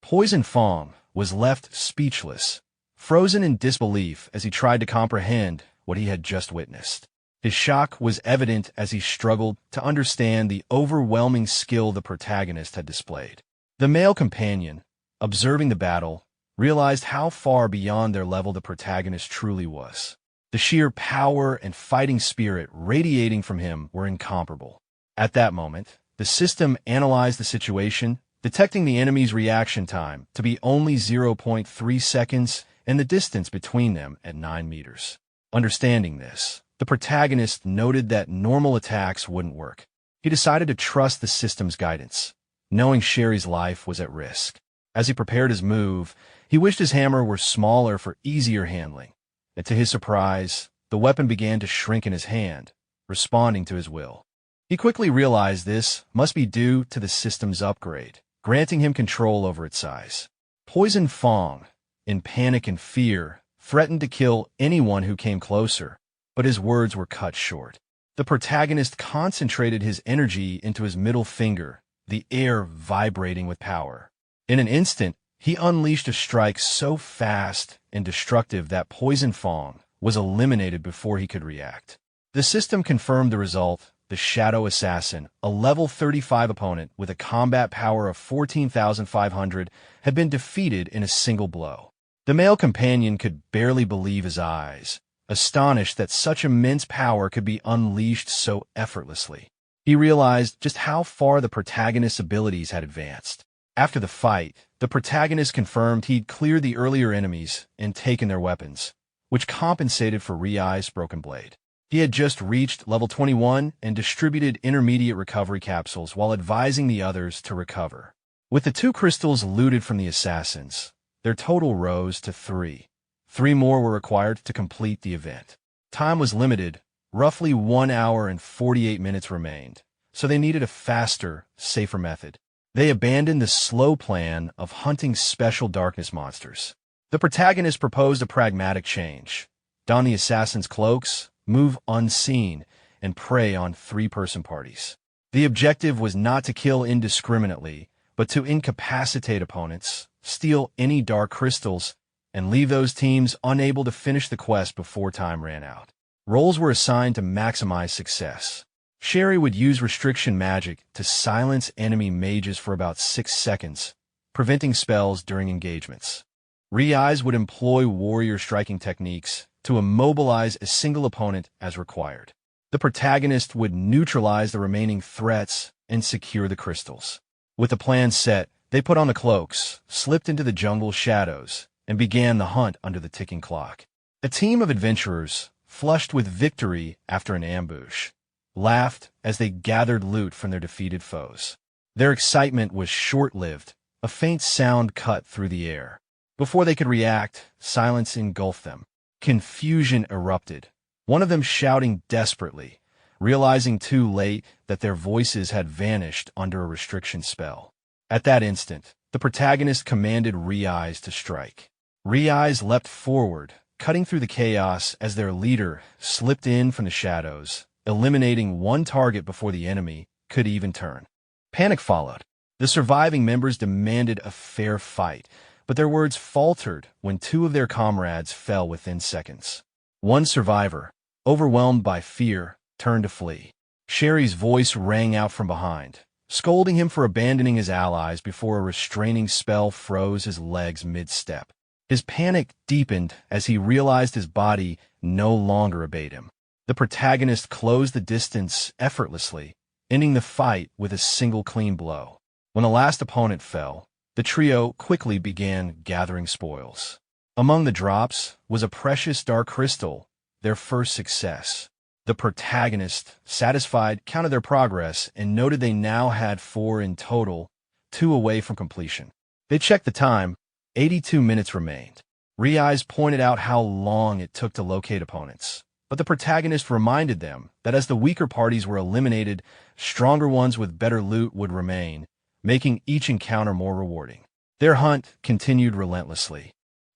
Poison Fong was left speechless, frozen in disbelief as he tried to comprehend what he had just witnessed. His shock was evident as he struggled to understand the overwhelming skill the protagonist had displayed. The male companion, observing the battle, realized how far beyond their level the protagonist truly was. The sheer power and fighting spirit radiating from him were incomparable. At that moment, the system analyzed the situation, detecting the enemy's reaction time to be only 0.3 seconds and the distance between them at 9 meters. Understanding this, the protagonist noted that normal attacks wouldn't work. He decided to trust the system's guidance, knowing Sherry's life was at risk. As he prepared his move, he wished his hammer were smaller for easier handling. And to his surprise, the weapon began to shrink in his hand, responding to his will. He quickly realized this must be due to the system's upgrade, granting him control over its size. Poison Fong, in panic and fear, threatened to kill anyone who came closer, but his words were cut short. The protagonist concentrated his energy into his middle finger, the air vibrating with power. In an instant, he unleashed a strike so fast and destructive that Poison Fong was eliminated before he could react. The system confirmed the result. The Shadow Assassin, a level 35 opponent with a combat power of 14,500, had been defeated in a single blow. The male companion could barely believe his eyes, astonished that such immense power could be unleashed so effortlessly. He realized just how far the protagonist's abilities had advanced. After the fight, the protagonist confirmed he'd cleared the earlier enemies and taken their weapons, which compensated for Ryouga's broken blade. He had just reached level 21 and distributed intermediate recovery capsules while advising the others to recover. With the 2 crystals looted from the assassins, their total rose to 3. 3 more were required to complete the event. Time was limited, roughly 1 hour and 48 minutes remained, so they needed a faster, safer method. They abandoned the slow plan of hunting special darkness monsters. The protagonist proposed a pragmatic change: don the assassins' cloaks, move unseen, and prey on 3-person parties. The objective was not to kill indiscriminately, but to incapacitate opponents, steal any dark crystals, and leave those teams unable to finish the quest before time ran out. Roles were assigned to maximize success. Sherry would use restriction magic to silence enemy mages for about 6 seconds, preventing spells during engagements. Ryouga would employ warrior striking techniques to immobilize a single opponent as required. The protagonist would neutralize the remaining threats and secure the crystals. With the plan set, they put on the cloaks, slipped into the jungle shadows, and began the hunt under the ticking clock. A team of adventurers, flushed with victory after an ambush, laughed as they gathered loot from their defeated foes. Their excitement was short-lived. A faint sound cut through the air. Before they could react, silence engulfed them. Confusion erupted, one of them shouting desperately, realizing too late that their voices had vanished under a restriction spell. At that instant, the protagonist commanded Ryouga to strike. Ryouga leapt forward, cutting through the chaos as their leader slipped in from the shadows, eliminating one target before the enemy could even turn. Panic followed. The surviving members demanded a fair fight, but their words faltered when two of their comrades fell within seconds. One survivor, overwhelmed by fear, turned to flee. Sherry's voice rang out from behind, scolding him for abandoning his allies before a restraining spell froze his legs mid-step. His panic deepened as he realized his body no longer obeyed him. The protagonist closed the distance effortlessly, ending the fight with a single clean blow. When the last opponent fell, the trio quickly began gathering spoils. Among the drops was a precious dark crystal, their first success. The protagonist, satisfied, counted their progress and noted they now had 4 in total, 2 away from completion. They checked the time. 82 minutes remained. Ryouga pointed out how long it took to locate opponents, but the protagonist reminded them that as the weaker parties were eliminated, stronger ones with better loot would remain, making each encounter more rewarding. Their hunt continued relentlessly.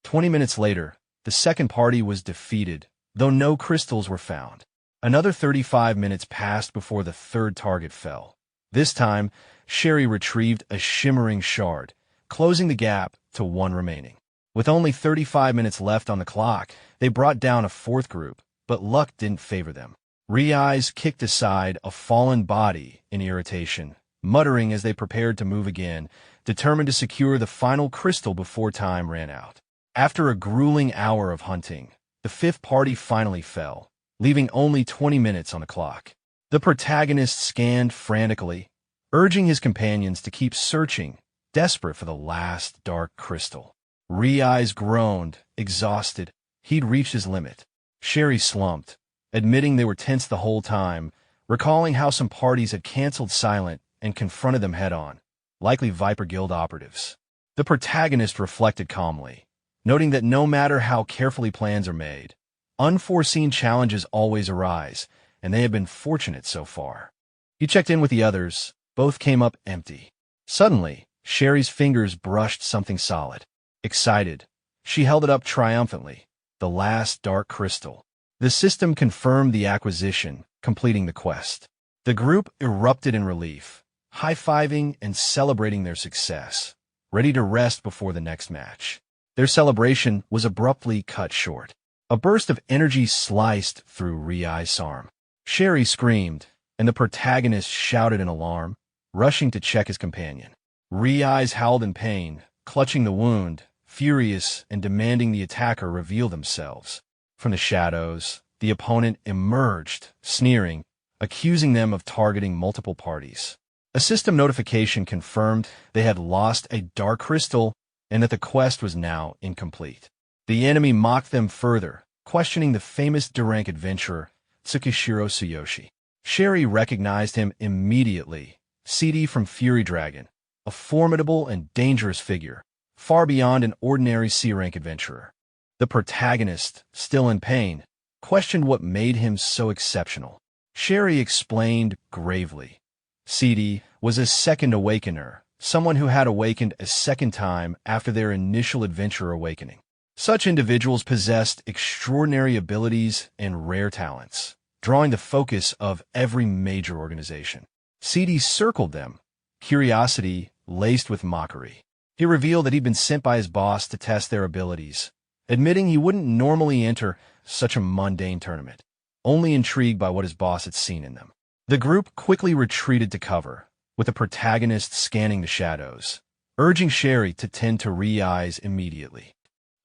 20 minutes later, the second party was defeated, though no crystals were found. Another 35 minutes passed before the third target fell. This time, Sherry retrieved a shimmering shard, closing the gap to 1 remaining. With only 35 minutes left on the clock, they brought down a fourth group, but luck didn't favor them. Ryouga kicked aside a fallen body in irritation, muttering as they prepared to move again, determined to secure the final crystal before time ran out. After a grueling hour of hunting, the fifth party finally fell, leaving only 20 minutes on the clock. The protagonist scanned frantically, urging his companions to keep searching, desperate for the last dark crystal. Ryouga groaned, exhausted. He'd reached his limit. Sherry slumped, admitting they were tense the whole time, recalling how some parties had canceled silent and confronted them head-on, likely Viper Guild operatives. The protagonist reflected calmly, noting that no matter how carefully plans are made, unforeseen challenges always arise, and they have been fortunate so far. He checked in with the others. Both came up empty. Suddenly, Sherry's fingers brushed something solid. Excited, she held it up triumphantly. The last dark crystal. The system confirmed the acquisition, completing the quest. The group erupted in relief, high-fiving and celebrating their success, ready to rest before the next match. Their celebration was abruptly cut short. A burst of energy sliced through Ryouga's arm. Sherry screamed, and the protagonist shouted in alarm, rushing to check his companion. Ryouga howled in pain, clutching the wound, furious and demanding the attacker reveal themselves. From the shadows, the opponent emerged, sneering, accusing them of targeting multiple parties. A system notification confirmed they had lost a dark crystal and that the quest was now incomplete. The enemy mocked them further, questioning the famous D-rank adventurer, Tsuyoshi. Sherry recognized him immediately, CD from Fury Dragon, a formidable and dangerous figure, far beyond an ordinary C-rank adventurer. The protagonist, still in pain, questioned what made him so exceptional. Sherry explained gravely. CD was a second awakener, someone who had awakened a second time after their initial adventure awakening. Such individuals possessed extraordinary abilities and rare talents, drawing the focus of every major organization. CD circled them, curiosity laced with mockery. He revealed that he'd been sent by his boss to test their abilities, admitting he wouldn't normally enter such a mundane tournament, only intrigued by what his boss had seen in them. The group quickly retreated to cover, with the protagonist scanning the shadows, urging Sherry to tend to Ryouga immediately.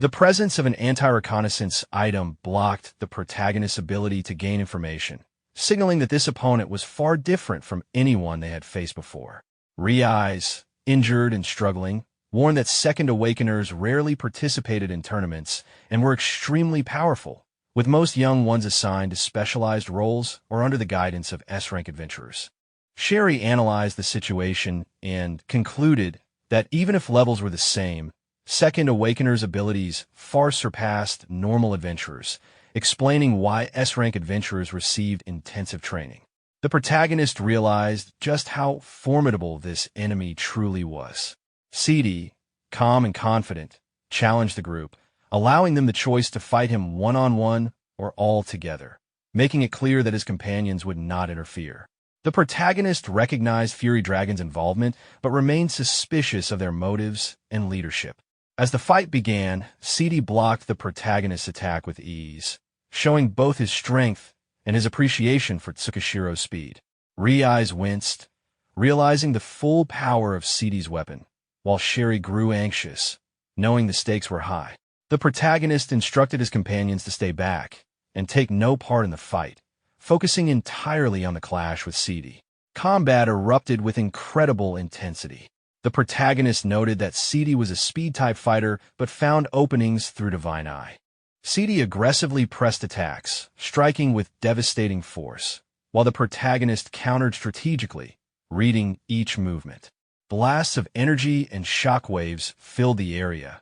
The presence of an anti-reconnaissance item blocked the protagonist's ability to gain information, signaling that this opponent was far different from anyone they had faced before. Ryouga, injured and struggling, warned that second awakeners rarely participated in tournaments and were extremely powerful, with most young ones assigned to specialized roles or under the guidance of S-rank adventurers. Sherry analyzed the situation and concluded that even if levels were the same, second awakeners' abilities far surpassed normal adventurers, explaining why S-rank adventurers received intensive training. The protagonist realized just how formidable this enemy truly was. CD, calm and confident, challenged the group, allowing them the choice to fight him one-on-one or all together, making it clear that his companions would not interfere. The protagonist recognized Fury Dragon's involvement, but remained suspicious of their motives and leadership. As the fight began, CD blocked the protagonist's attack with ease, showing both his strength and his appreciation for Tsukishiro's speed. Ryouga winced, realizing the full power of CD's weapon, while Sherry grew anxious, knowing the stakes were high. The protagonist instructed his companions to stay back and take no part in the fight, focusing entirely on the clash with CD. Combat erupted with incredible intensity. The protagonist noted that CD was a speed-type fighter but found openings through Divine Eye. CD aggressively pressed attacks, striking with devastating force, while the protagonist countered strategically, reading each movement. Blasts of energy and shockwaves filled the area.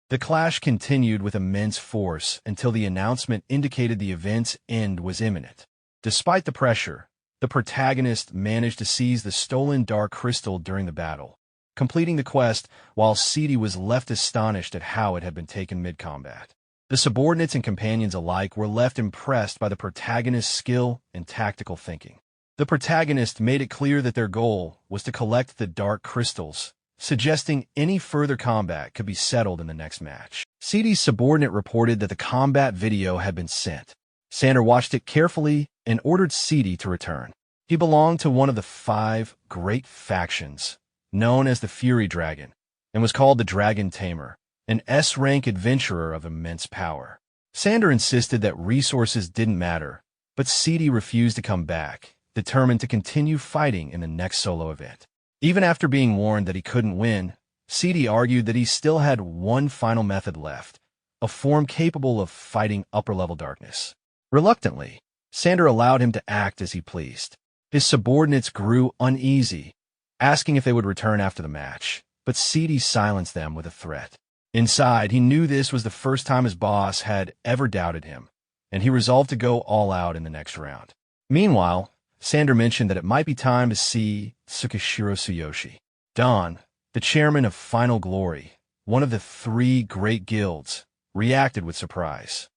The clash continued with immense force until the announcement indicated the event's end was imminent. Despite the pressure, the protagonist managed to seize the stolen dark crystal during the battle, completing the quest while CD was left astonished at how it had been taken mid-combat. The subordinates and companions alike were left impressed by the protagonist's skill and tactical thinking. The protagonist made it clear that their goal was to collect the dark crystals, suggesting any further combat could be settled in the next match. CD's subordinate reported that the combat video had been sent. Sander watched it carefully and ordered CD to return. He belonged to one of the 5 great factions, known as the Fury Dragon, and was called the Dragon Tamer, an S-rank adventurer of immense power. Sander insisted that resources didn't matter, but CD refused to come back, determined to continue fighting in the next solo event. Even after being warned that he couldn't win, CD argued that he still had one final method left, a form capable of fighting upper-level darkness. Reluctantly, Sander allowed him to act as he pleased. His subordinates grew uneasy, asking if they would return after the match, but CD silenced them with a threat. Inside, he knew this was the first time his boss had ever doubted him, and he resolved to go all out in the next round. Meanwhile, Sander mentioned that it might be time to see Tsuyoshi. Don, the chairman of Final Glory, one of the 3 great guilds, reacted with surprise.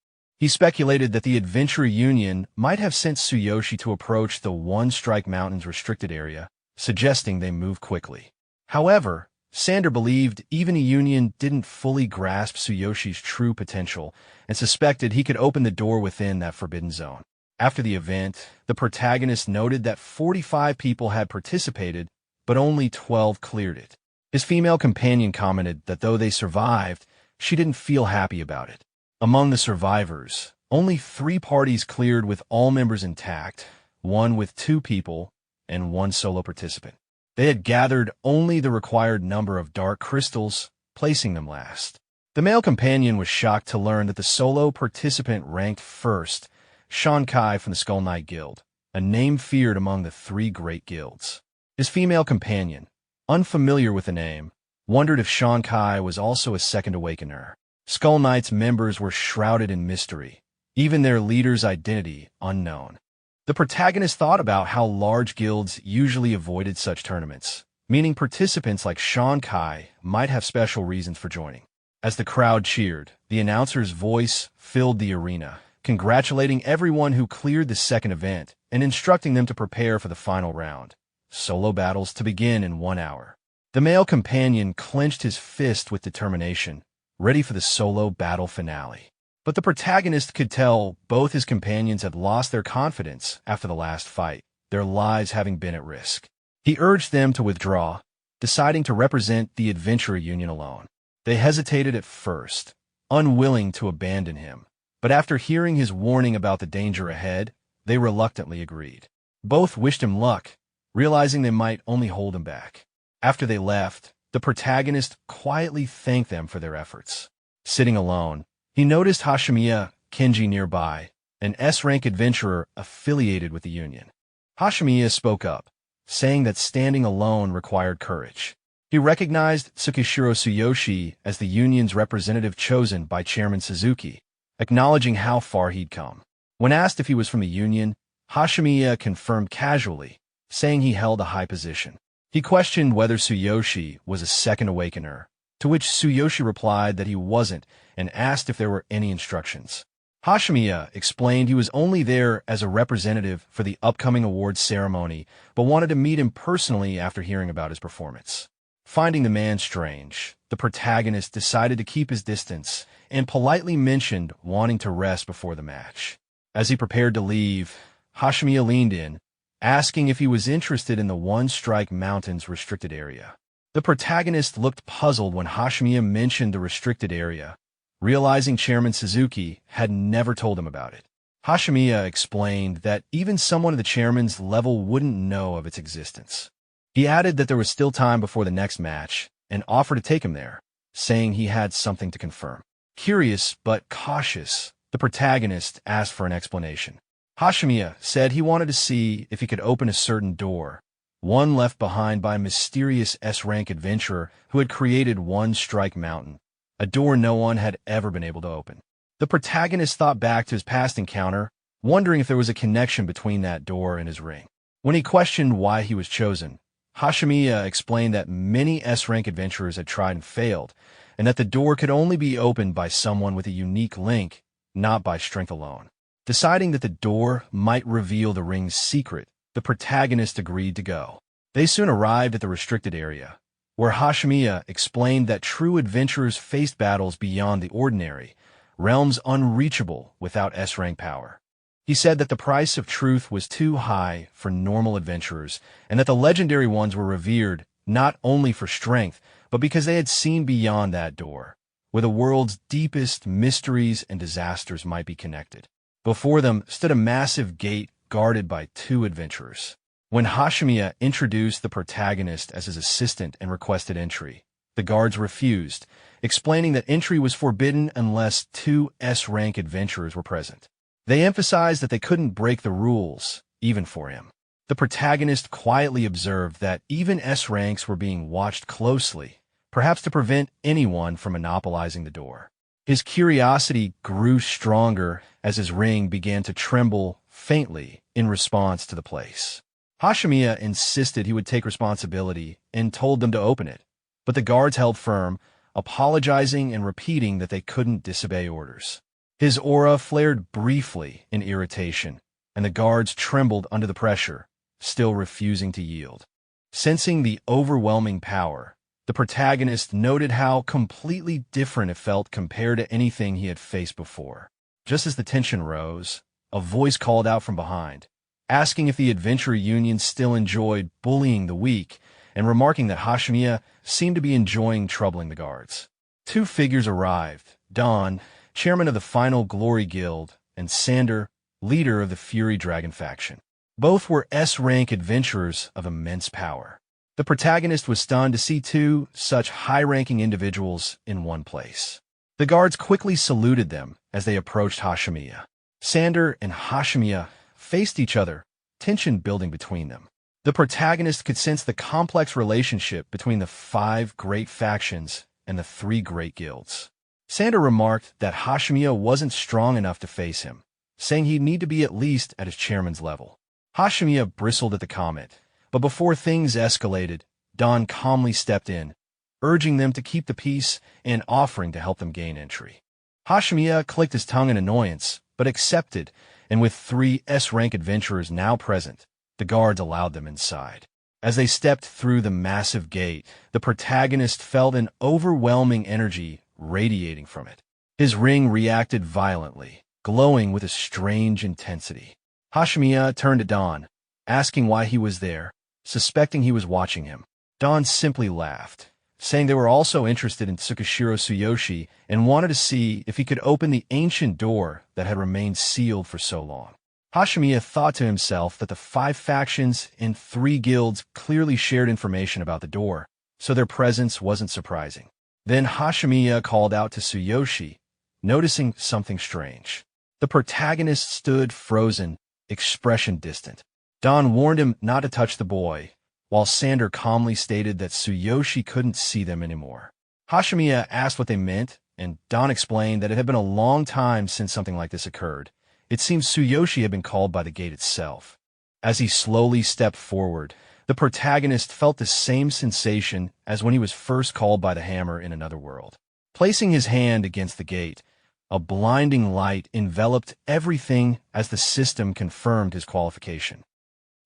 He speculated that the Adventurer Union might have sent Tsuyoshi to approach the One Strike Mountains restricted area, suggesting they move quickly. However, Sander believed even a union didn't fully grasp Tsuyoshi's true potential and suspected he could open the door within that forbidden zone. After the event, the protagonist noted that 45 people had participated, but only 12 cleared it. His female companion commented that though they survived, she didn't feel happy about it. Among the survivors, only 3 parties cleared with all members intact, 1 with 2 people, and 1 solo participant. They had gathered only the required number of dark crystals, placing them last. The male companion was shocked to learn that the solo participant ranked first, Shankai from the Skull Knight Guild, a name feared among the 3 great guilds. His female companion, unfamiliar with the name, wondered if Shankai was also a second awakener. Skull Knight's members were shrouded in mystery, even their leader's identity unknown. The protagonist thought about how large guilds usually avoided such tournaments, meaning participants like Shankai might have special reasons for joining. As the crowd cheered, the announcer's voice filled the arena, congratulating everyone who cleared the second event and instructing them to prepare for the final round, solo battles to begin in 1 hour. The male companion clenched his fist with determination, ready for the solo battle finale. But the protagonist could tell both his companions had lost their confidence after the last fight, their lives having been at risk. He urged them to withdraw, deciding to represent the Adventurer Union alone. They hesitated at first, unwilling to abandon him, but after hearing his warning about the danger ahead, they reluctantly agreed. Both wished him luck, realizing they might only hold him back. After they left, the protagonist quietly thanked them for their efforts. Sitting alone, he noticed Hashimiya Kenji nearby, an S-rank adventurer affiliated with the Union. Hashimiya spoke up, saying that standing alone required courage. He recognized Tsuyoshi as the Union's representative chosen by Chairman Suzuki, acknowledging how far he'd come. When asked if he was from the Union, Hashimiya confirmed casually, saying he held a high position. He questioned whether Tsuyoshi was a second awakener, to which Tsuyoshi replied that he wasn't and asked if there were any instructions. Hashimiya explained he was only there as a representative for the upcoming awards ceremony, but wanted to meet him personally after hearing about his performance. Finding the man strange, the protagonist decided to keep his distance and politely mentioned wanting to rest before the match. As he prepared to leave, Hashimiya leaned in, asking if he was interested in the One Strike Mountains restricted area. The protagonist looked puzzled when Hashimiya mentioned the restricted area, realizing Chairman Suzuki had never told him about it. Hashimiya explained that even someone at the chairman's level wouldn't know of its existence. He added that there was still time before the next match and offered to take him there, saying he had something to confirm. Curious but cautious, the protagonist asked for an explanation. Hashimiya said he wanted to see if he could open a certain door, one left behind by a mysterious S-rank adventurer who had created One Strike Mountain, a door no one had ever been able to open. The protagonist thought back to his past encounter, wondering if there was a connection between that door and his ring. When he questioned why he was chosen, Hashimiya explained that many S-rank adventurers had tried and failed, and that the door could only be opened by someone with a unique link, not by strength alone. Deciding that the door might reveal the ring's secret, the protagonist agreed to go. They soon arrived at the restricted area, where Hashimiya explained that true adventurers faced battles beyond the ordinary, realms unreachable without S-rank power. He said that the price of truth was too high for normal adventurers, and that the legendary ones were revered not only for strength, but because they had seen beyond that door, where the world's deepest mysteries and disasters might be connected. Before them stood a massive gate guarded by 2 adventurers. When Hashimiya introduced the protagonist as his assistant and requested entry, the guards refused, explaining that entry was forbidden unless 2 S-rank adventurers were present. They emphasized that they couldn't break the rules, even for him. The protagonist quietly observed that even S-ranks were being watched closely, perhaps to prevent anyone from monopolizing the door. His curiosity grew stronger as his ring began to tremble faintly in response to the place. Hashimiya insisted he would take responsibility and told them to open it, but the guards held firm, apologizing and repeating that they couldn't disobey orders. His aura flared briefly in irritation, and the guards trembled under the pressure, still refusing to yield. Sensing the overwhelming power, the protagonist noted how completely different it felt compared to anything he had faced before. Just as the tension rose, a voice called out from behind, asking if the Adventurer Union still enjoyed bullying the weak, and remarking that Hashimiya seemed to be enjoying troubling the guards. 2 figures arrived, Dawn, chairman of the Final Glory Guild, and Sander, leader of the Fury Dragon faction. Both were S-rank adventurers of immense power. The protagonist was stunned to see 2 such high-ranking individuals in one place. The guards quickly saluted them as they approached Hashimiya. Sander and Hashimiya faced each other, tension building between them. The protagonist could sense the complex relationship between the 5 great factions and the 3 great guilds. Sander remarked that Hashimiya wasn't strong enough to face him, saying he'd need to be at least at his chairman's level. Hashimiya bristled at the comment, but before things escalated, Dawn calmly stepped in, urging them to keep the peace and offering to help them gain entry. Hashimiya clicked his tongue in annoyance, but accepted, and with 3 S-rank adventurers now present, the guards allowed them inside. As they stepped through the massive gate, the protagonist felt an overwhelming energy radiating from it. His ring reacted violently, glowing with a strange intensity. Hashimiya turned to Dawn, asking why he was there, suspecting he was watching him. Dawn simply laughed, saying they were also interested in Tsukishiro Tsuyoshi and wanted to see if he could open the ancient door that had remained sealed for so long. Hashimiya thought to himself that the 5 factions and 3 guilds clearly shared information about the door, so their presence wasn't surprising. Then Hashimiya called out to Tsuyoshi, noticing something strange. The protagonist stood frozen, expression distant. Dawn warned him not to touch the boy, while Sander calmly stated that Tsuyoshi couldn't see them anymore. Hashimiya asked what they meant, and Dawn explained that it had been a long time since something like this occurred. It seems Tsuyoshi had been called by the gate itself. As he slowly stepped forward, The protagonist felt the same sensation as when he was first called by the hammer in another world. Placing his hand against the gate, a blinding light enveloped everything as the system confirmed his qualification.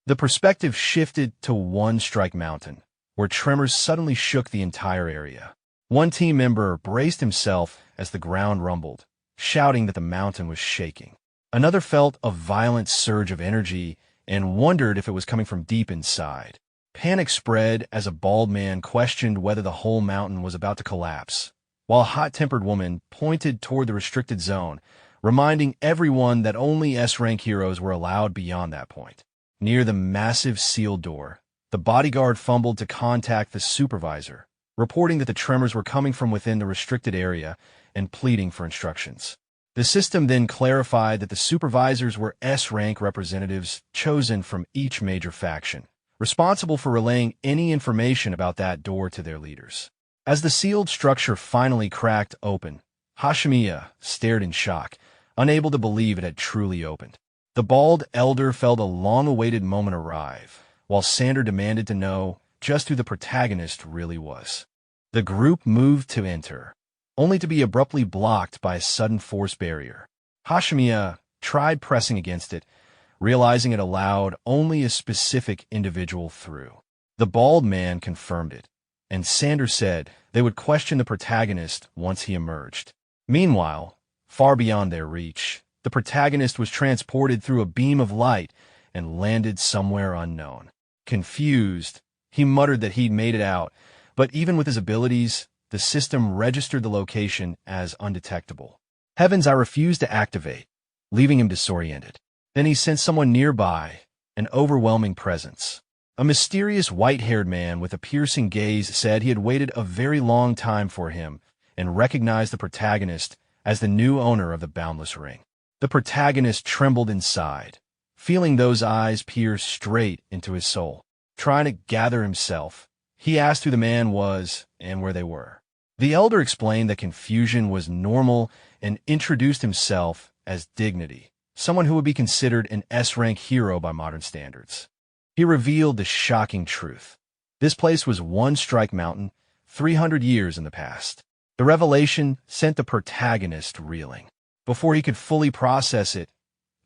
The perspective shifted to One Strike Mountain, where tremors suddenly shook the entire area. One team member braced himself as the ground rumbled, shouting that the mountain was shaking. Another felt a violent surge of energy and wondered if it was coming from deep inside. Panic spread as a bald man questioned whether the whole mountain was about to collapse, while a hot-tempered woman pointed toward the restricted zone, reminding everyone that only S-rank heroes were allowed beyond that point. Near the massive sealed door, the bodyguard fumbled to contact the supervisor, reporting that the tremors were coming from within the restricted area and pleading for instructions. The system then clarified that the supervisors were S-rank representatives chosen from each major faction, responsible for relaying any information about that door to their leaders. As the sealed structure finally cracked open, Hashimiya stared in shock, unable to believe it had truly opened. The bald elder felt a long-awaited moment arrive, while Sander demanded to know just who the protagonist really was. The group moved to enter, only to be abruptly blocked by a sudden force barrier. Hashimiya tried pressing against it, realizing it allowed only a specific individual through. The bald man confirmed it, and Sander said they would question the protagonist once he emerged. Meanwhile, far beyond their reach, the protagonist was transported through a beam of light and landed somewhere unknown. Confused, he muttered that he'd made it out, but even with his abilities, the system registered the location as undetectable. Heavens, I refused to activate, leaving him disoriented. Then he sensed someone nearby, an overwhelming presence. A mysterious white-haired man with a piercing gaze said he had waited a very long time for him and recognized the protagonist as the new owner of the Boundless Ring. The protagonist trembled inside, feeling those eyes peer straight into his soul. Trying to gather himself, he asked who the man was and where they were. The elder explained that confusion was normal and introduced himself as Dignity, someone who would be considered an S-rank hero by modern standards. He revealed the shocking truth. This place was One Strike Mountain, 300 years in the past. The revelation sent the protagonist reeling. Before he could fully process it,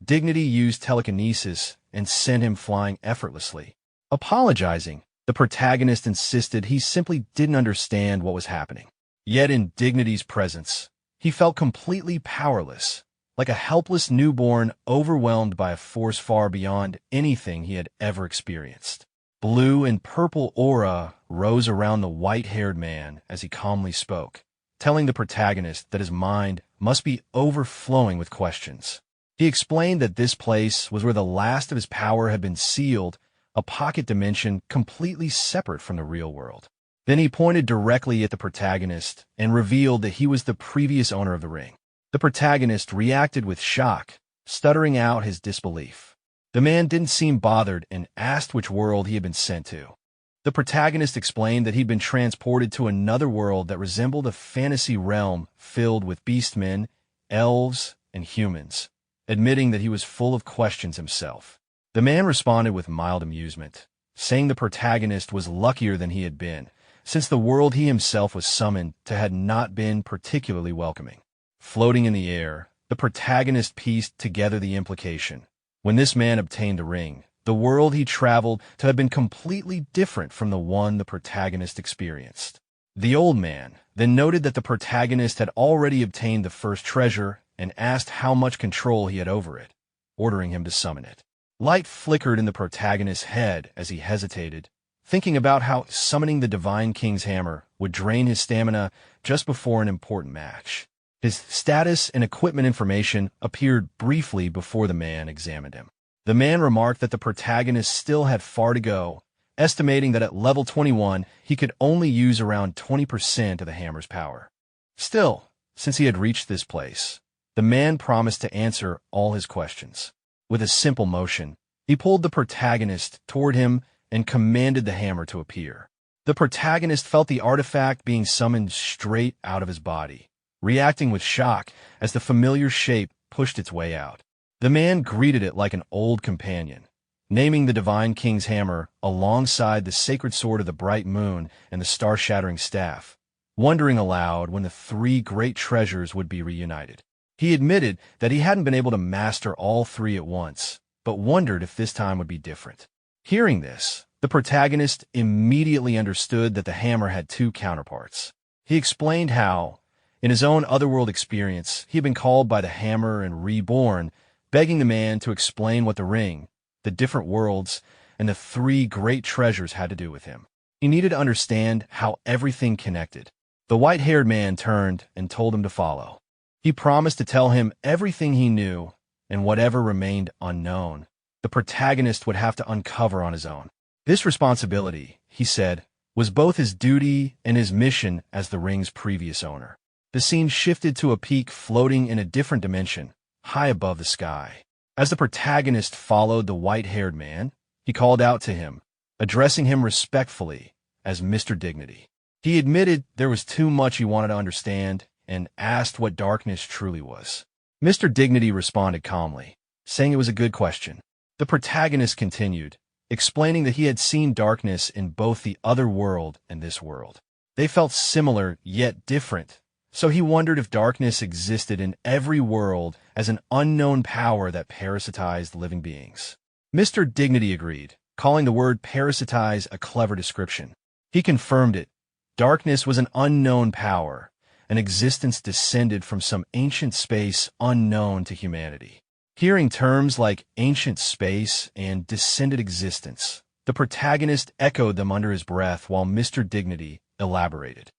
Dignity used telekinesis and sent him flying effortlessly. Apologizing, the protagonist insisted he simply didn't understand what was happening. Yet in Dignity's presence, he felt completely powerless, like a helpless newborn overwhelmed by a force far beyond anything he had ever experienced. Blue and purple aura rose around the white-haired man as he calmly spoke, telling the protagonist that his mind must be overflowing with questions. He explained that this place was where the last of his power had been sealed, a pocket dimension completely separate from the real world. Then he pointed directly at the protagonist and revealed that he was the previous owner of the ring. The protagonist reacted with shock, stuttering out his disbelief. The man didn't seem bothered and asked which world he had been sent to. The protagonist explained that he'd been transported to another world that resembled a fantasy realm filled with beastmen, elves, and humans, admitting that he was full of questions himself. The man responded with mild amusement, saying the protagonist was luckier than he had been, since the world he himself was summoned to had not been particularly welcoming. Floating in the air, the protagonist pieced together the implication. When this man obtained the ring, the world he traveled to had been completely different from the one the protagonist experienced. The old man then noted that the protagonist had already obtained the first treasure and asked how much control he had over it, ordering him to summon it. Light flickered in the protagonist's head as he hesitated, thinking about how summoning the Divine King's hammer would drain his stamina just before an important match. His status and equipment information appeared briefly before the man examined him. The man remarked that the protagonist still had far to go, estimating that at level 21 he could only use around 20% of the hammer's power. Still, since he had reached this place, the man promised to answer all his questions. With a simple motion, he pulled the protagonist toward him and commanded the hammer to appear. The protagonist felt the artifact being summoned straight out of his body, reacting with shock as the familiar shape pushed its way out. The man greeted it like an old companion, naming the Divine King's hammer alongside the sacred sword of the bright moon and the star-shattering staff, wondering aloud when the three great treasures would be reunited. He admitted that he hadn't been able to master all three at once, but wondered if this time would be different. Hearing this, the protagonist immediately understood that the hammer had two counterparts. He explained how, in his own otherworld experience, he had been called by the hammer and reborn, begging the man to explain what the ring, the different worlds, and the three great treasures had to do with him. He needed to understand how everything connected. The white-haired man turned and told him to follow. He promised to tell him everything he knew, and whatever remained unknown, the protagonist would have to uncover on his own. This responsibility, he said, was both his duty and his mission as the ring's previous owner. The scene shifted to a peak floating in a different dimension, high above the sky. As the protagonist followed the white-haired man, he called out to him, addressing him respectfully as Mr. Dignity. He admitted there was too much he wanted to understand and asked what darkness truly was. Mr. Dignity responded calmly, saying it was a good question. The protagonist continued, explaining that he had seen darkness in both the other world and this world. They felt similar yet different, so he wondered if darkness existed in every world as an unknown power that parasitized living beings. Mr. Dignity agreed, calling the word parasitize a clever description. He confirmed it. Darkness was an unknown power, an existence descended from some ancient space unknown to humanity. Hearing terms like ancient space and descended existence, the protagonist echoed them under his breath while Mr. Dignity elaborated.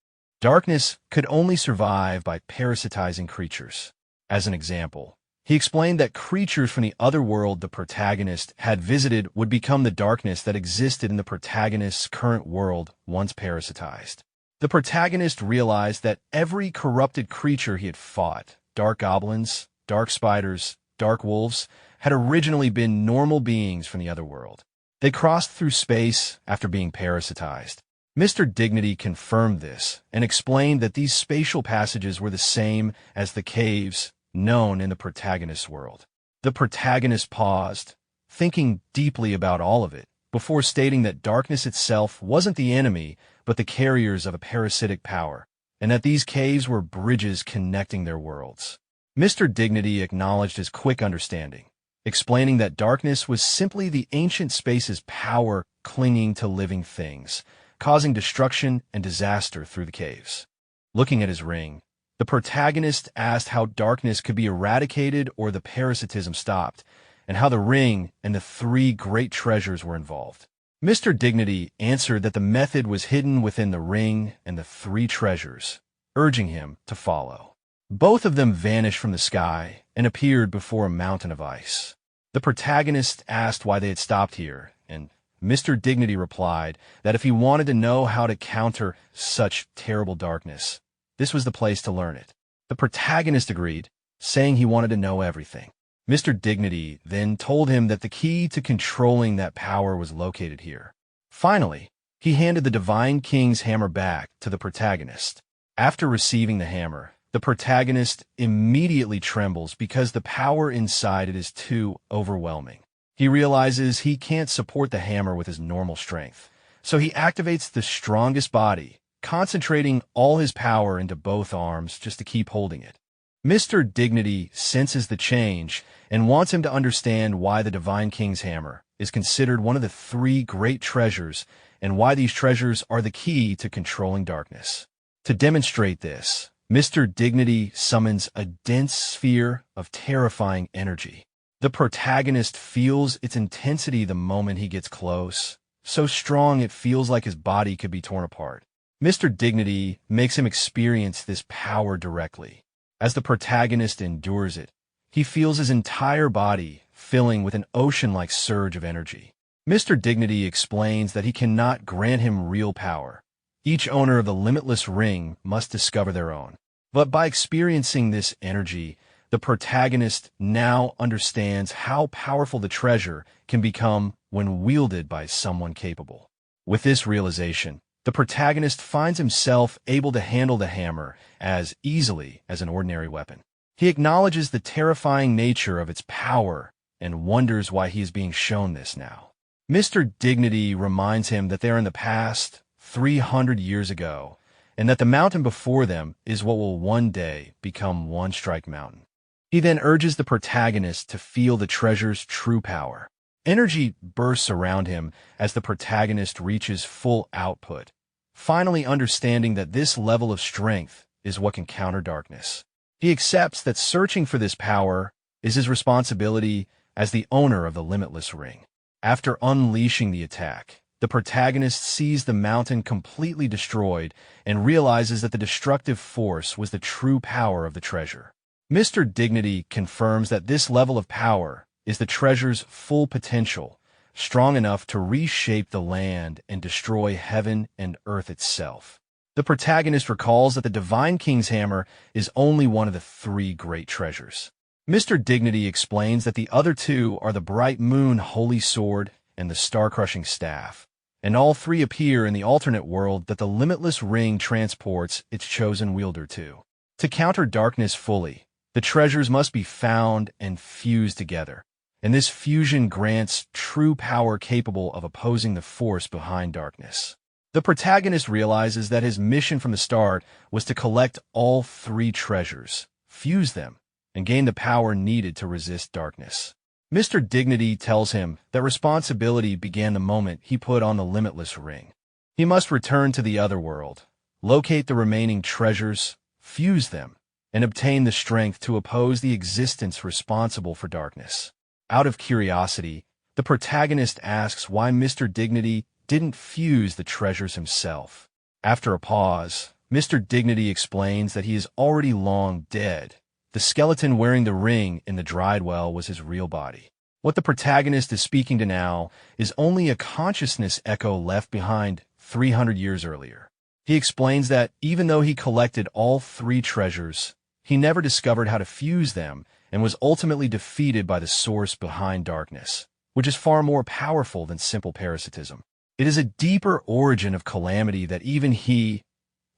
Darkness could only survive by parasitizing creatures. As an example, he explained that creatures from the other world the protagonist had visited would become the darkness that existed in the protagonist's current world once parasitized. The protagonist realized that every corrupted creature he had fought, dark goblins, dark spiders, dark wolves, had originally been normal beings from the other world. They crossed through space after being parasitized. Mr. Dignity confirmed this and explained that these spatial passages were the same as the caves known in the protagonist's world. The protagonist paused, thinking deeply about all of it, before stating that darkness itself wasn't the enemy, but the carriers of a parasitic power, and that these caves were bridges connecting their worlds. Mr. Dignity acknowledged his quick understanding, explaining that darkness was simply the ancient space's power clinging to living things, causing destruction and disaster through the caves. Looking at his ring, the protagonist asked how darkness could be eradicated or the parasitism stopped, and how the ring and the three great treasures were involved. Mr. Dignity answered that the method was hidden within the ring and the three treasures, urging him to follow. Both of them vanished from the sky and appeared before a mountain of ice. The protagonist asked why they had stopped here, and Mr. Dignity replied that if he wanted to know how to counter such terrible darkness, this was the place to learn it. The protagonist agreed, saying he wanted to know everything. Mr. Dignity then told him that the key to controlling that power was located here. Finally, he handed the Divine King's hammer back to the protagonist. After receiving the hammer, the protagonist immediately trembles because the power inside it is too overwhelming. He realizes he can't support the hammer with his normal strength, so he activates the strongest body, concentrating all his power into both arms just to keep holding it. Mr. Dignity senses the change and wants him to understand why the Divine King's hammer is considered one of the three great treasures and why these treasures are the key to controlling darkness. To demonstrate this, Mr. Dignity summons a dense sphere of terrifying energy. The protagonist feels its intensity the moment he gets close, so strong it feels like his body could be torn apart. Mr. Dignity makes him experience this power directly. As the protagonist endures it, he feels his entire body filling with an ocean-like surge of energy. Mr. Dignity explains that he cannot grant him real power. Each owner of the limitless ring must discover their own. But by experiencing this energy, the protagonist now understands how powerful the treasure can become when wielded by someone capable. With this realization, the protagonist finds himself able to handle the hammer as easily as an ordinary weapon. He acknowledges the terrifying nature of its power and wonders why he is being shown this now. Mr. Dignity reminds him that they are in the past, 300 years ago, and that the mountain before them is what will one day become One Strike Mountain. He then urges the protagonist to feel the treasure's true power. Energy bursts around him as the protagonist reaches full output, finally understanding that this level of strength is what can counter darkness. He accepts that searching for this power is his responsibility as the owner of the Limitless Ring. After unleashing the attack, the protagonist sees the mountain completely destroyed and realizes that the destructive force was the true power of the treasure. Mr. Dignity confirms that this level of power is the treasure's full potential, strong enough to reshape the land and destroy heaven and earth itself. The protagonist recalls that the Divine King's hammer is only one of the 3 great treasures. Mr. Dignity explains that the other 2 are the Bright Moon Holy Sword and the Star-Crushing Staff, and all 3 appear in the alternate world that the Limitless Ring transports its chosen wielder to. To counter darkness fully, the treasures must be found and fused together, and this fusion grants true power capable of opposing the force behind darkness. The protagonist realizes that his mission from the start was to collect all 3 treasures, fuse them, and gain the power needed to resist darkness. Mr. Dignity tells him that responsibility began the moment he put on the Limitless Ring. He must return to the other world, locate the remaining treasures, fuse them, and obtain the strength to oppose the existence responsible for darkness. Out of curiosity, the protagonist asks why Mr. Dignity didn't fuse the treasures himself. After a pause, Mr. Dignity explains that he is already long dead. The skeleton wearing the ring in the dried well was his real body. What the protagonist is speaking to now is only a consciousness echo left behind 300 years earlier. He explains that even though he collected all 3 treasures, he never discovered how to fuse them and was ultimately defeated by the source behind darkness, which is far more powerful than simple parasitism. It is a deeper origin of calamity that even he,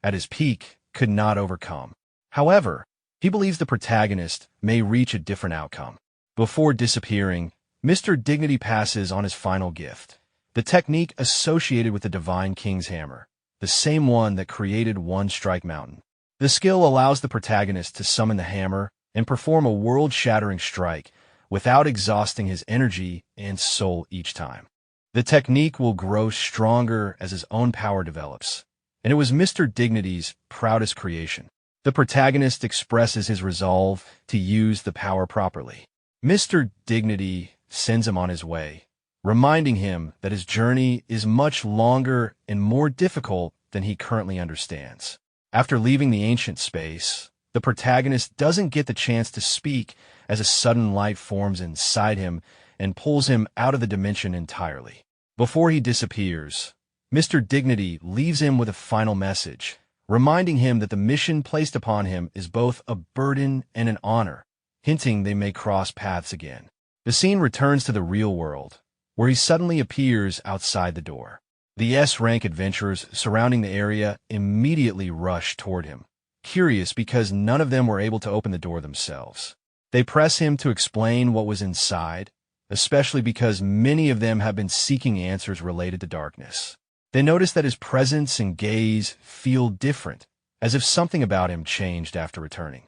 at his peak, could not overcome. However, he believes the protagonist may reach a different outcome. Before disappearing, Mr. Dignity passes on his final gift, the technique associated with the Divine King's hammer, the same one that created One Strike Mountain. The skill allows the protagonist to summon the hammer and perform a world-shattering strike without exhausting his energy and soul each time. The technique will grow stronger as his own power develops, and it was Mr. Dignity's proudest creation. The protagonist expresses his resolve to use the power properly. Mr. Dignity sends him on his way, reminding him that his journey is much longer and more difficult than he currently understands. After leaving the ancient space, the protagonist doesn't get the chance to speak as a sudden light forms inside him and pulls him out of the dimension entirely. Before he disappears, Mr. Dignity leaves him with a final message, reminding him that the mission placed upon him is both a burden and an honor, hinting they may cross paths again. The scene returns to the real world, where he suddenly appears outside the door. The S-rank adventurers surrounding the area immediately rush toward him, curious because none of them were able to open the door themselves. They press him to explain what was inside, especially because many of them have been seeking answers related to darkness. They notice that his presence and gaze feel different, as if something about him changed after returning.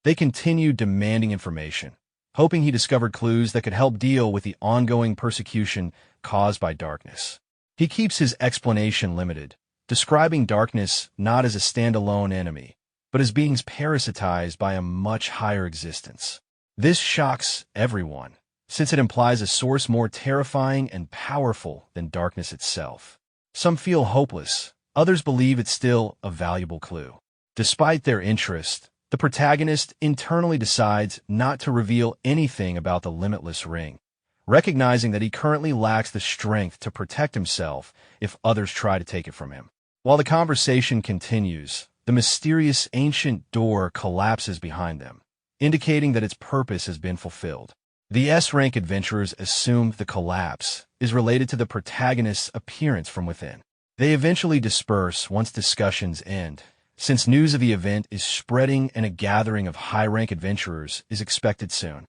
They continue demanding information, hoping he discovered clues that could help deal with the ongoing persecution caused by darkness. He keeps his explanation limited, describing darkness not as a standalone enemy, but as beings parasitized by a much higher existence. This shocks everyone, since it implies a source more terrifying and powerful than darkness itself. Some feel hopeless, others believe it's still a valuable clue. Despite their interest, the protagonist internally decides not to reveal anything about the Limitless Ring, recognizing that he currently lacks the strength to protect himself if others try to take it from him. While the conversation continues, the mysterious ancient door collapses behind them, indicating that its purpose has been fulfilled. The S-rank adventurers assume the collapse is related to the protagonist's appearance from within. They eventually disperse once discussions end, since news of the event is spreading and a gathering of high-rank adventurers is expected soon.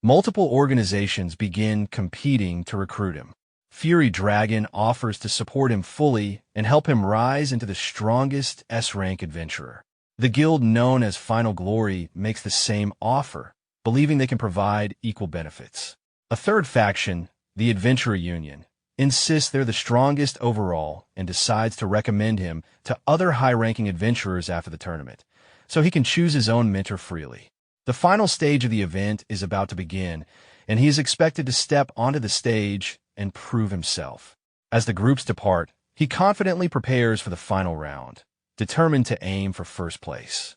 multiple organizations begin competing to recruit him. Fury Dragon offers to support him fully and help him rise into the strongest S-rank adventurer. The guild known as Final Glory makes the same offer, believing they can provide equal benefits. A third faction, the Adventurer Union, insists they're the strongest overall and decides to recommend him to other high-ranking adventurers after the tournament, so he can choose his own mentor freely. The final stage of the event is about to begin, and he is expected to step onto the stage and prove himself. As the groups depart, he confidently prepares for the final round, determined to aim for first place.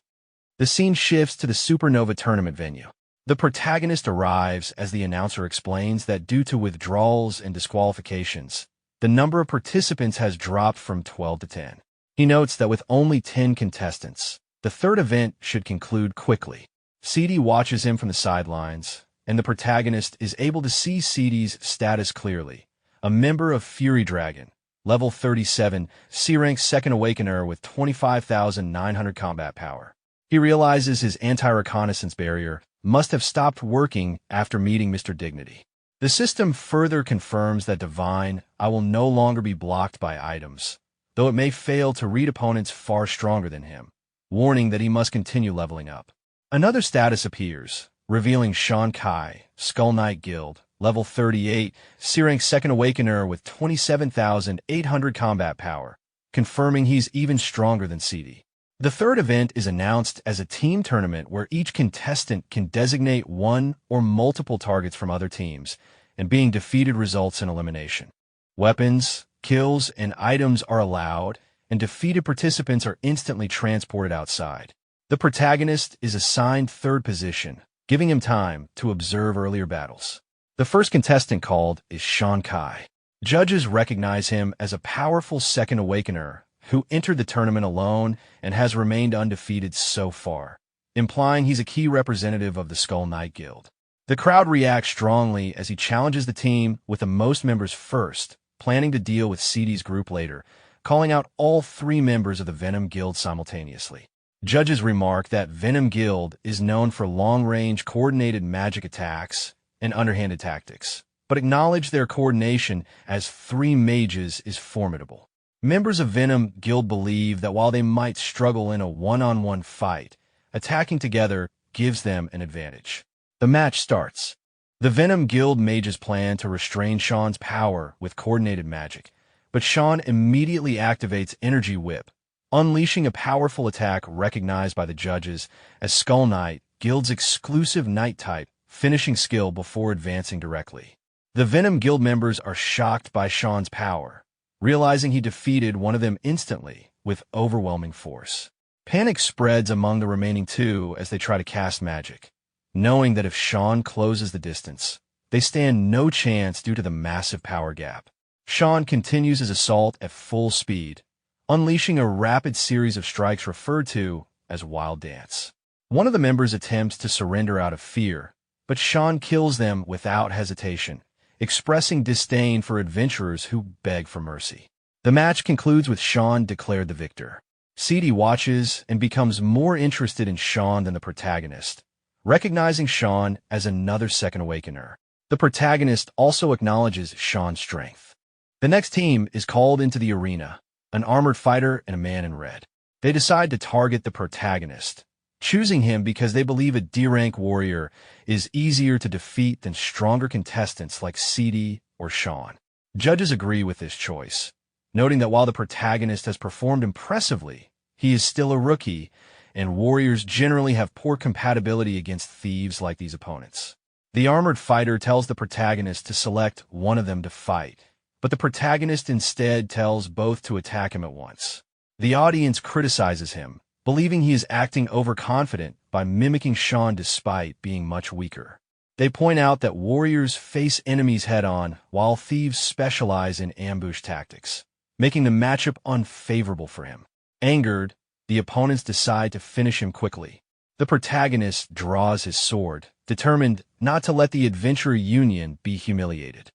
The scene shifts to the Supernova tournament venue. The protagonist arrives as the announcer explains that due to withdrawals and disqualifications, the number of participants has dropped from 12 to 10. He notes that with only 10 contestants, the third event should conclude quickly. CD watches him from the sidelines, and the protagonist is able to see CD's status clearly. A member of Fury Dragon, level 37, C-rank second awakener with 25,900 combat power. He realizes his anti-reconnaissance barrier must have stopped working after meeting Mr. Dignity. The system further confirms that Divine I will no longer be blocked by items, though it may fail to read opponents far stronger than him, warning that he must continue leveling up. Another status appears, revealing Sean Kai, Skull Knight Guild, level 38, C-rank second awakener with 27,800 combat power, confirming he's even stronger than CD. The third event is announced as a team tournament where each contestant can designate one or multiple targets from other teams, and being defeated results in elimination. Weapons, kills, and items are allowed, and defeated participants are instantly transported outside. The protagonist is assigned third position, giving him time to observe earlier battles. The first contestant called is Sean Kai. Judges recognize him as a powerful second awakener who entered the tournament alone and has remained undefeated so far, implying he's a key representative of the Skull Knight Guild. The crowd reacts strongly as he challenges the team with the most members first, planning to deal with CD's group later, calling out all three members of the Venom Guild simultaneously. Judges remark that Venom Guild is known for long-range coordinated magic attacks and underhanded tactics, but acknowledge their coordination as three mages is formidable. Members of Venom Guild believe that while they might struggle in a one-on-one fight, attacking together gives them an advantage. The match starts. The Venom Guild mages plan to restrain Sean's power with coordinated magic, but Sean immediately activates Energy Whip, unleashing a powerful attack recognized by the judges as Skull Knight, Guild's exclusive Knight type, finishing skill before advancing directly. The Venom Guild members are shocked by Sean's power, realizing he defeated one of them instantly with overwhelming force. Panic spreads among the remaining two as they try to cast magic, knowing that if Sean closes the distance, they stand no chance due to the massive power gap. Sean continues his assault at full speed, unleashing a rapid series of strikes referred to as Wild Dance. One of the members attempts to surrender out of fear, but Sean kills them without hesitation, expressing disdain for adventurers who beg for mercy. The match concludes with Sean declared the victor. CD watches and becomes more interested in Sean than the protagonist, recognizing Sean as another second awakener. The protagonist also acknowledges Sean's strength. The next team is called into the arena, an armored fighter and a man in red. They decide to target the protagonist, choosing him because they believe a D-rank warrior is easier to defeat than stronger contestants like CD or Sean. Judges agree with this choice, noting that while the protagonist has performed impressively, he is still a rookie, and warriors generally have poor compatibility against thieves like these opponents. The armored fighter tells the protagonist to select one of them to fight, but the protagonist instead tells both to attack him at once. The audience criticizes him, believing he is acting overconfident by mimicking Sean despite being much weaker. They point out that warriors face enemies head-on, while thieves specialize in ambush tactics, making the matchup unfavorable for him. Angered, the opponents decide to finish him quickly. The protagonist draws his sword, determined not to let the Adventurer Union be humiliated.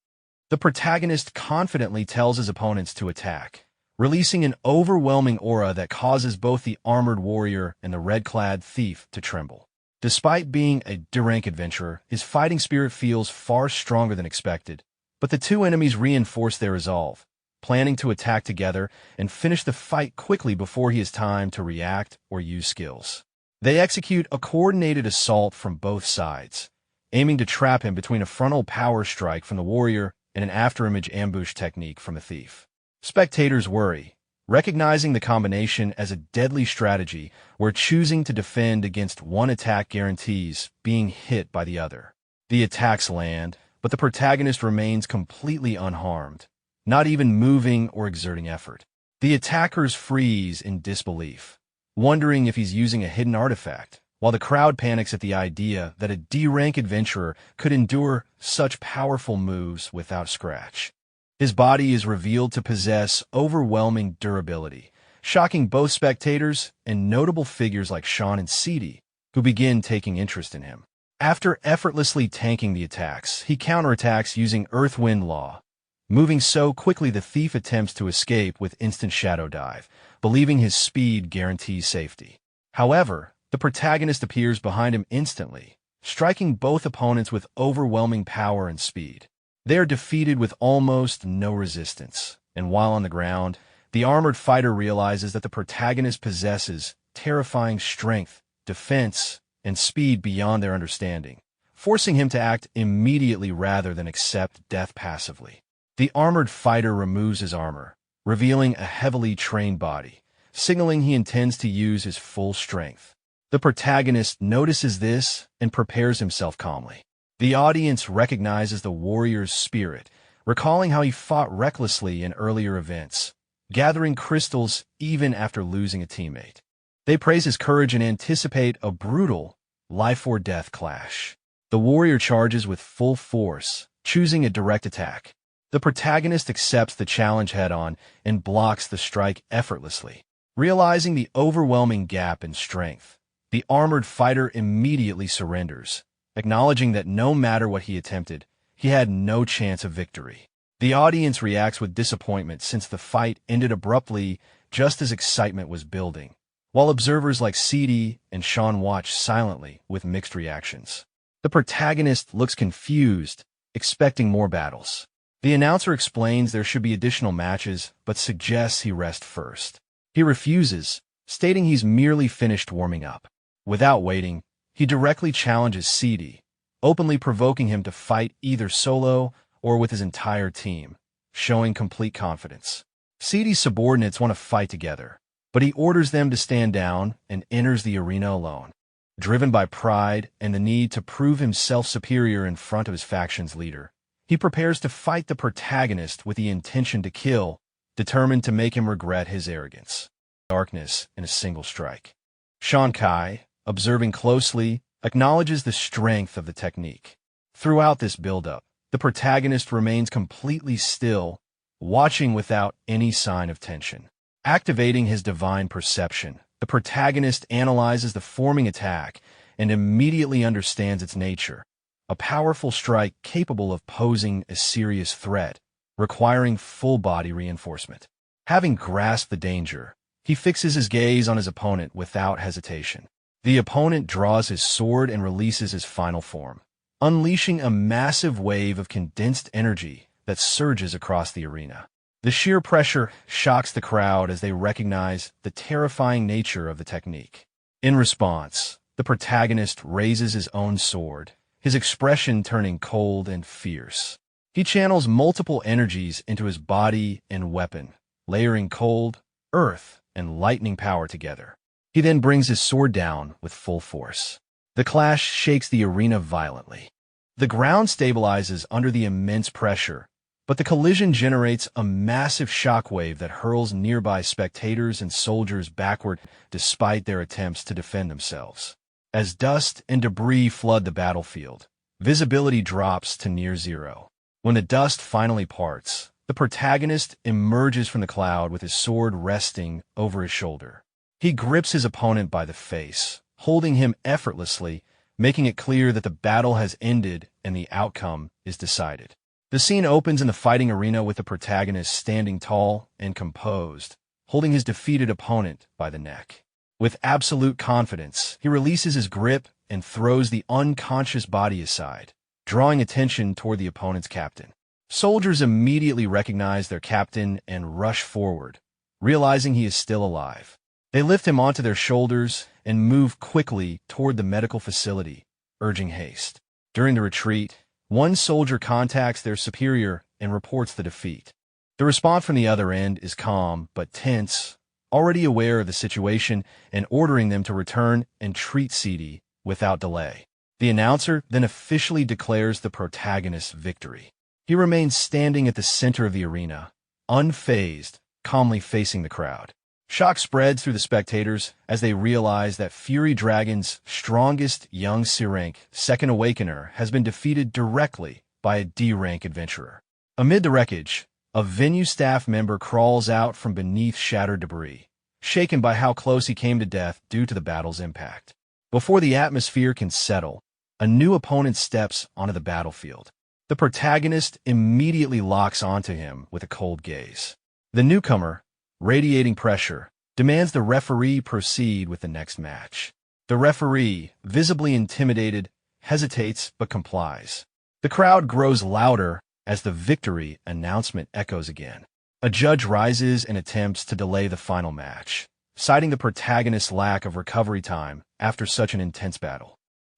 The protagonist confidently tells his opponents to attack, releasing an overwhelming aura that causes both the armored warrior and the red-clad thief to tremble. Despite being a D-rank adventurer, his fighting spirit feels far stronger than expected. But the two enemies reinforce their resolve, planning to attack together and finish the fight quickly before he has time to react or use skills. They execute a coordinated assault from both sides, aiming to trap him between a frontal power strike from the warrior and an afterimage ambush technique from a thief. Spectators worry, recognizing the combination as a deadly strategy where choosing to defend against one attack guarantees being hit by the other. The attacks land, but the protagonist remains completely unharmed, not even moving or exerting effort. The attackers freeze in disbelief, wondering if he's using a hidden artifact, while the crowd panics at the idea that a D-rank adventurer could endure such powerful moves without scratch. His body is revealed to possess overwhelming durability, shocking both spectators and notable figures like Shaman and City, who begin taking interest in him. After effortlessly tanking the attacks, he counterattacks using Earth-Wind Law, moving so quickly the thief attempts to escape with instant shadow dive, believing his speed guarantees safety. However, the protagonist appears behind him instantly, striking both opponents with overwhelming power and speed. They are defeated with almost no resistance, and while on the ground, the armored fighter realizes that the protagonist possesses terrifying strength, defense, and speed beyond their understanding, forcing him to act immediately rather than accept death passively. The armored fighter removes his armor, revealing a heavily trained body, signaling he intends to use his full strength. The protagonist notices this and prepares himself calmly. The audience recognizes the warrior's spirit, recalling how he fought recklessly in earlier events, gathering crystals even after losing a teammate. They praise his courage and anticipate a brutal, life-or-death clash. The warrior charges with full force, choosing a direct attack. The protagonist accepts the challenge head-on and blocks the strike effortlessly. Realizing the overwhelming gap in strength, the armored fighter immediately surrenders, acknowledging that no matter what he attempted, he had no chance of victory. The audience reacts with disappointment since the fight ended abruptly just as excitement was building, while observers like City and Shaman watch silently with mixed reactions. The protagonist looks confused, expecting more battles. The announcer explains there should be additional matches, but suggests he rest first. He refuses, stating he's merely finished warming up. Without waiting, he directly challenges City, openly provoking him to fight either solo or with his entire team, showing complete confidence. City's subordinates want to fight together, but he orders them to stand down and enters the arena alone. Driven by pride and the need to prove himself superior in front of his faction's leader, he prepares to fight the protagonist with the intention to kill, determined to make him regret his arrogance. Darkness in a single strike. Shankai, observing closely, acknowledges the strength of the technique. Throughout this build-up, the protagonist remains completely still, watching without any sign of tension. Activating his divine perception, the protagonist analyzes the forming attack and immediately understands its nature, a powerful strike capable of posing a serious threat, requiring full-body reinforcement. Having grasped the danger, he fixes his gaze on his opponent without hesitation. The opponent draws his sword and releases his final form, unleashing a massive wave of condensed energy that surges across the arena. The sheer pressure shocks the crowd as they recognize the terrifying nature of the technique. In response, the protagonist raises his own sword, his expression turning cold and fierce. He channels multiple energies into his body and weapon, layering cold, earth, and lightning power together. He then brings his sword down with full force. The clash shakes the arena violently. The ground stabilizes under the immense pressure, but the collision generates a massive shockwave that hurls nearby spectators and soldiers backward despite their attempts to defend themselves. As dust and debris flood the battlefield, visibility drops to near zero. When the dust finally parts, the protagonist emerges from the cloud with his sword resting over his shoulder. He grips his opponent by the face, holding him effortlessly, making it clear that the battle has ended and the outcome is decided. The scene opens in the fighting arena with the protagonist standing tall and composed, holding his defeated opponent by the neck. With absolute confidence, he releases his grip and throws the unconscious body aside, drawing attention toward the opponent's captain. Soldiers immediately recognize their captain and rush forward, realizing he is still alive. They lift him onto their shoulders and move quickly toward the medical facility, urging haste. During the retreat, one soldier contacts their superior and reports the defeat. The response from the other end is calm but tense, already aware of the situation and ordering them to return and treat CD without delay. The announcer then officially declares the protagonist's victory. He remains standing at the center of the arena, unfazed, calmly facing the crowd. Shock spreads through the spectators as they realize that Fury Dragon's strongest young C-rank Second Awakener has been defeated directly by a D-rank adventurer. Amid the wreckage, a venue staff member crawls out from beneath shattered debris, shaken by how close he came to death due to the battle's impact. Before the atmosphere can settle, a new opponent steps onto the battlefield. The protagonist immediately locks onto him with a cold gaze. The newcomer, radiating pressure, demands the referee proceed with the next match. The referee, visibly intimidated, hesitates but complies. The crowd grows louder as the victory announcement echoes again. A judge rises and attempts to delay the final match, citing the protagonist's lack of recovery time after such an intense battle.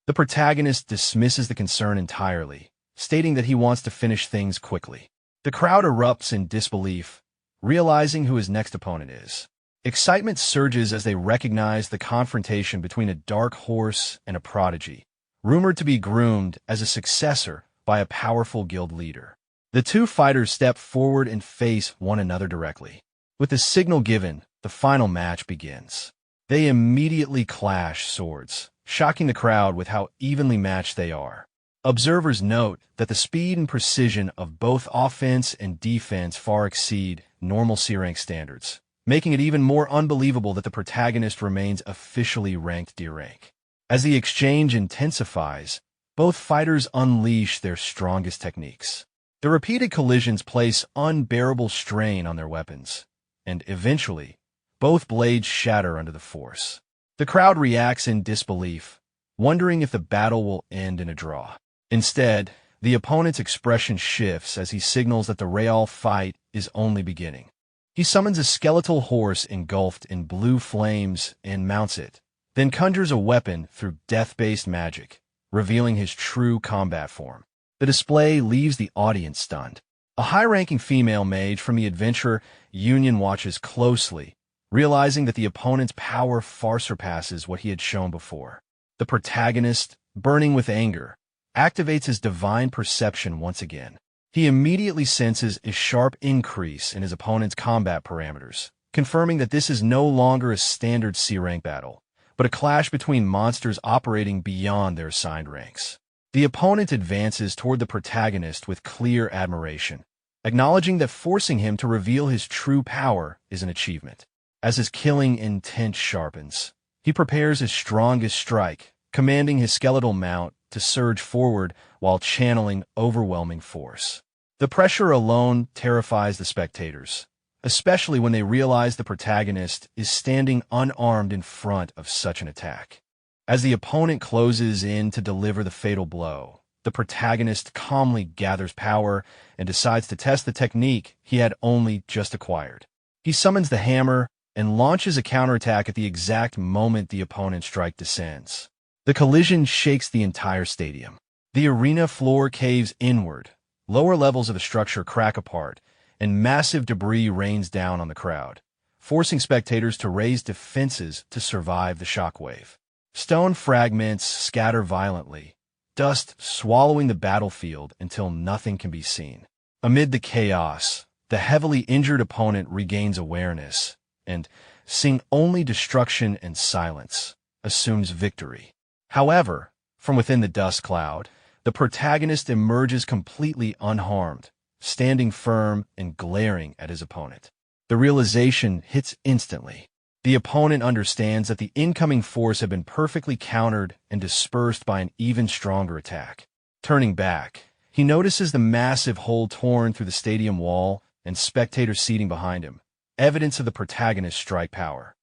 The protagonist dismisses the concern entirely, stating that he wants to finish things quickly. The crowd erupts in disbelief, realizing who his next opponent is. Excitement surges as they recognize the confrontation between a dark horse and a prodigy, rumored to be groomed as a successor by a powerful guild leader. The two fighters step forward and face one another directly. With the signal given, the final match begins. They immediately clash swords, shocking the crowd with how evenly matched they are. Observers note that the speed and precision of both offense and defense far exceed normal C-rank standards, making it even more unbelievable that the protagonist remains officially ranked D-rank. As the exchange intensifies, both fighters unleash their strongest techniques. The repeated collisions place unbearable strain on their weapons, and eventually, both blades shatter under the force. The crowd reacts in disbelief, wondering if the battle will end in a draw. Instead, the opponent's expression shifts as he signals that the real fight is only beginning. He summons a skeletal horse engulfed in blue flames and mounts it, then conjures a weapon through death-based magic, revealing his true combat form. The display leaves the audience stunned. A high-ranking female mage from the Adventure Union watches closely, realizing that the opponent's power far surpasses what he had shown before. The protagonist, burning with anger, activates his divine perception once again. He immediately senses a sharp increase in his opponent's combat parameters, confirming that this is no longer a standard C-rank battle, but a clash between monsters operating beyond their assigned ranks. The opponent advances toward the protagonist with clear admiration, acknowledging that forcing him to reveal his true power is an achievement. As his killing intent sharpens, he prepares his strongest strike, commanding his skeletal mount to surge forward while channeling overwhelming force. The pressure alone terrifies the spectators, especially when they realize the protagonist is standing unarmed in front of such an attack. As the opponent closes in to deliver the fatal blow, the protagonist calmly gathers power and decides to test the technique he had only just acquired. He summons the hammer and launches a counterattack at the exact moment the opponent's strike descends. The collision shakes the entire stadium. The arena floor caves inward, lower levels of the structure crack apart, and massive debris rains down on the crowd, forcing spectators to raise defenses to survive the shockwave. Stone fragments scatter violently, dust swallowing the battlefield until nothing can be seen. Amid the chaos, the heavily injured opponent regains awareness and, seeing only destruction and silence, assumes victory. However, from within the dust cloud, the protagonist emerges completely unharmed, standing firm and glaring at his opponent. The realization hits instantly. The opponent understands that the incoming force had been perfectly countered and dispersed by an even stronger attack. Turning back, he notices the massive hole torn through the stadium wall and spectator seating behind him, evidence of the protagonist's strike power.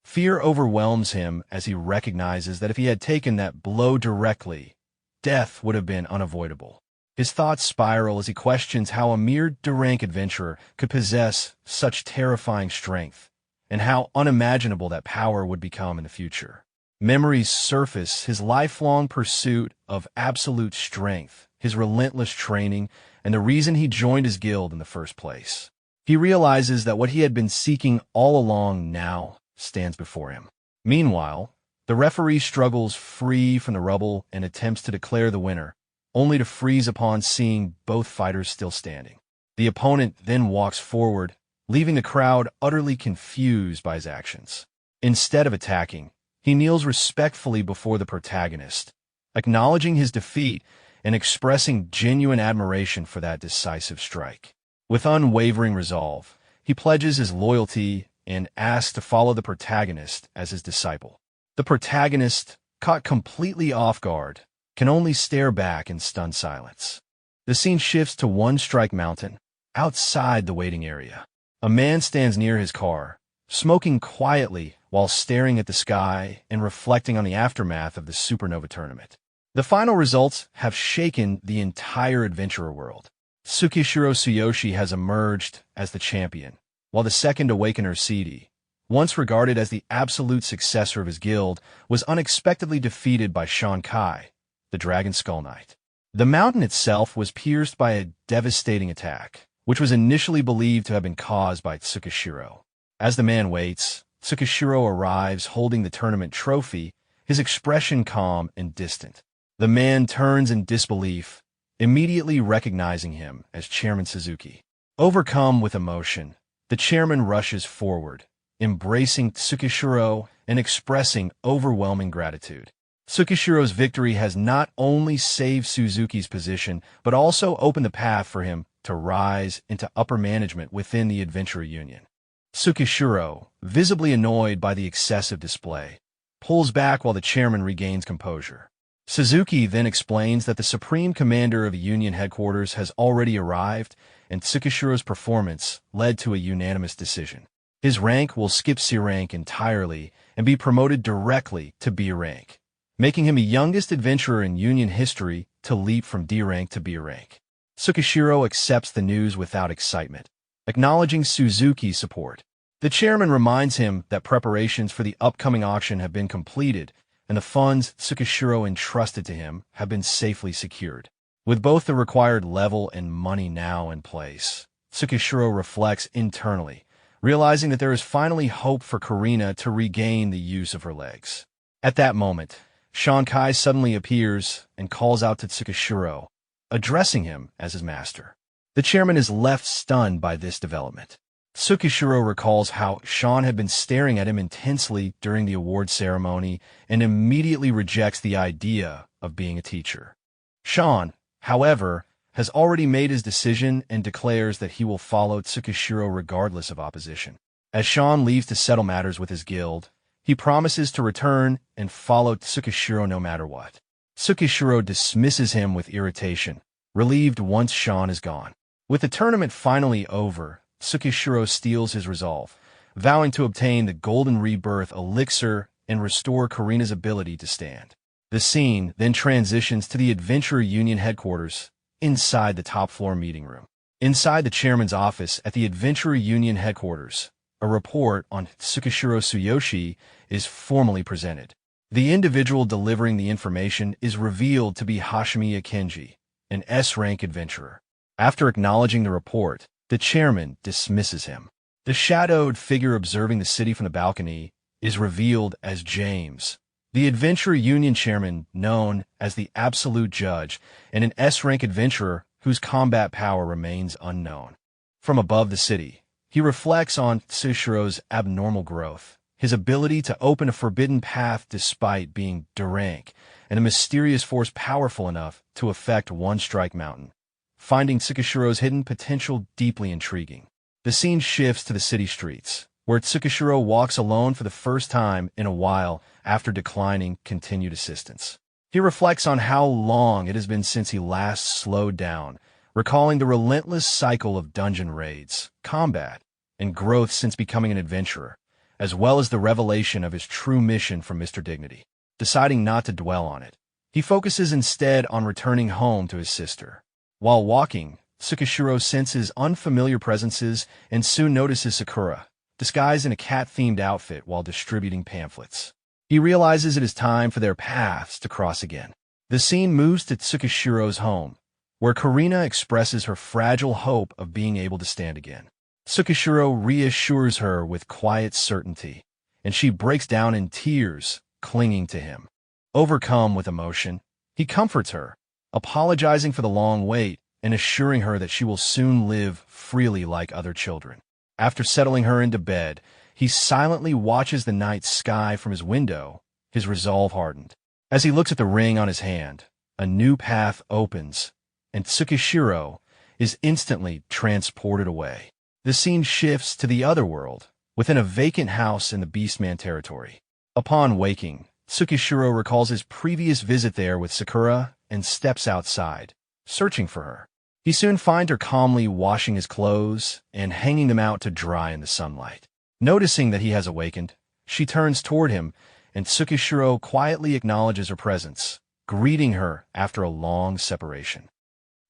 Fear overwhelms him as he recognizes that if he had taken that blow directly, death would have been unavoidable. His thoughts spiral as he questions how a mere D-rank adventurer could possess such terrifying strength, and how unimaginable that power would become in the future. Memories surface his lifelong pursuit of absolute strength, his relentless training, and the reason he joined his guild in the first place. He realizes that what he had been seeking all along now stands before him. Meanwhile, the referee struggles free from the rubble and attempts to declare the winner, only to freeze upon seeing both fighters still standing. The opponent then walks forward, leaving the crowd utterly confused by his actions. Instead of attacking, he kneels respectfully before the protagonist, acknowledging his defeat and expressing genuine admiration for that decisive strike. With unwavering resolve, he pledges his loyalty and asks to follow the protagonist as his disciple. The protagonist, caught completely off guard, can only stare back in stunned silence. The scene shifts to One Strike Mountain, outside the waiting area. A man stands near his car, smoking quietly while staring at the sky and reflecting on the aftermath of the supernova tournament. The final results have shaken the entire adventurer world. Tsukishiro Tsuyoshi has emerged as the champion, while the second Awakener CD, once regarded as the absolute successor of his guild, was unexpectedly defeated by Shankai, the Dragon Skull Knight. The mountain itself was pierced by a devastating attack, which was initially believed to have been caused by Tsukishiro. As the man waits, Tsukishiro arrives holding the tournament trophy, his expression calm and distant. The man turns in disbelief, immediately recognizing him as Chairman Suzuki. Overcome with emotion, the chairman rushes forward, embracing Tsukishiro and expressing overwhelming gratitude. Tsukishiro's victory has not only saved Suzuki's position, but also opened the path for him to rise into upper management within the Adventurer Union. Tsukishiro, visibly annoyed by the excessive display, pulls back while the chairman regains composure. Suzuki then explains that the Supreme Commander of the Union headquarters has already arrived, and Tsukishiro's performance led to a unanimous decision. His rank will skip C rank entirely and be promoted directly to B rank, making him the youngest adventurer in Union history to leap from D rank to B rank. Tsukishiro accepts the news without excitement, acknowledging Suzuki's support. The chairman reminds him that preparations for the upcoming auction have been completed, and the funds Tsukishiro entrusted to him have been safely secured. With both the required level and money now in place, Tsukishiro reflects internally, realizing that there is finally hope for Karina to regain the use of her legs. At that moment, Shankai suddenly appears and calls out to Tsukishiro, addressing him as his master. The chairman is left stunned by this development. Tsukishiro recalls how Sean had been staring at him intensely during the award ceremony and immediately rejects the idea of being a teacher. Sean, however, has already made his decision and declares that he will follow Tsukishiro regardless of opposition. As Sean leaves to settle matters with his guild, he promises to return and follow Tsukishiro no matter what. Tsukishiro dismisses him with irritation, relieved once Sean is gone. With the tournament finally over, Tsukishiro steals his resolve, vowing to obtain the Golden Rebirth elixir and restore Karina's ability to stand. The scene then transitions to the Adventurer Union headquarters, inside the top-floor meeting room. Inside the chairman's office at the Adventurer Union headquarters, a report on Tsukishiro Tsuyoshi is formally presented. The individual delivering the information is revealed to be Hashimiya Kenji, an S-rank adventurer. After acknowledging the report, the chairman dismisses him. The shadowed figure observing the city from the balcony is revealed as James, the Adventurer Union chairman known as the Absolute Judge, and an S-rank adventurer whose combat power remains unknown. From above the city, he reflects on Tsushiro's abnormal growth, his ability to open a forbidden path despite being D-rank, and a mysterious force powerful enough to affect One Strike Mountain, finding Tsukishiro's hidden potential deeply intriguing. The scene shifts to the city streets, where Tsukishiro walks alone for the first time in a while after declining continued assistance. He reflects on how long it has been since he last slowed down, recalling the relentless cycle of dungeon raids, combat, and growth since becoming an adventurer, as well as the revelation of his true mission from Mr. Dignity. Deciding not to dwell on it, he focuses instead on returning home to his sister. While walking, Tsukishiro senses unfamiliar presences and soon notices Sakura, disguised in a cat-themed outfit while distributing pamphlets. He realizes it is time for their paths to cross again. The scene moves to Tsukishiro's home, where Karina expresses her fragile hope of being able to stand again. Tsukishiro reassures her with quiet certainty, and she breaks down in tears, clinging to him. Overcome with emotion, he comforts her, apologizing for the long wait and assuring her that she will soon live freely like other children. After settling her into bed, he silently watches the night sky from his window, his resolve hardened. As he looks at the ring on his hand, a new path opens, and Tsukishiro is instantly transported away. The scene shifts to the other world, within a vacant house in the beastman territory. Upon waking, Tsukishiro recalls his previous visit there with Sakura and steps outside, searching for her. He soon finds her calmly washing his clothes and hanging them out to dry in the sunlight. Noticing that he has awakened, she turns toward him, and Tsukishiro quietly acknowledges her presence, greeting her after a long separation.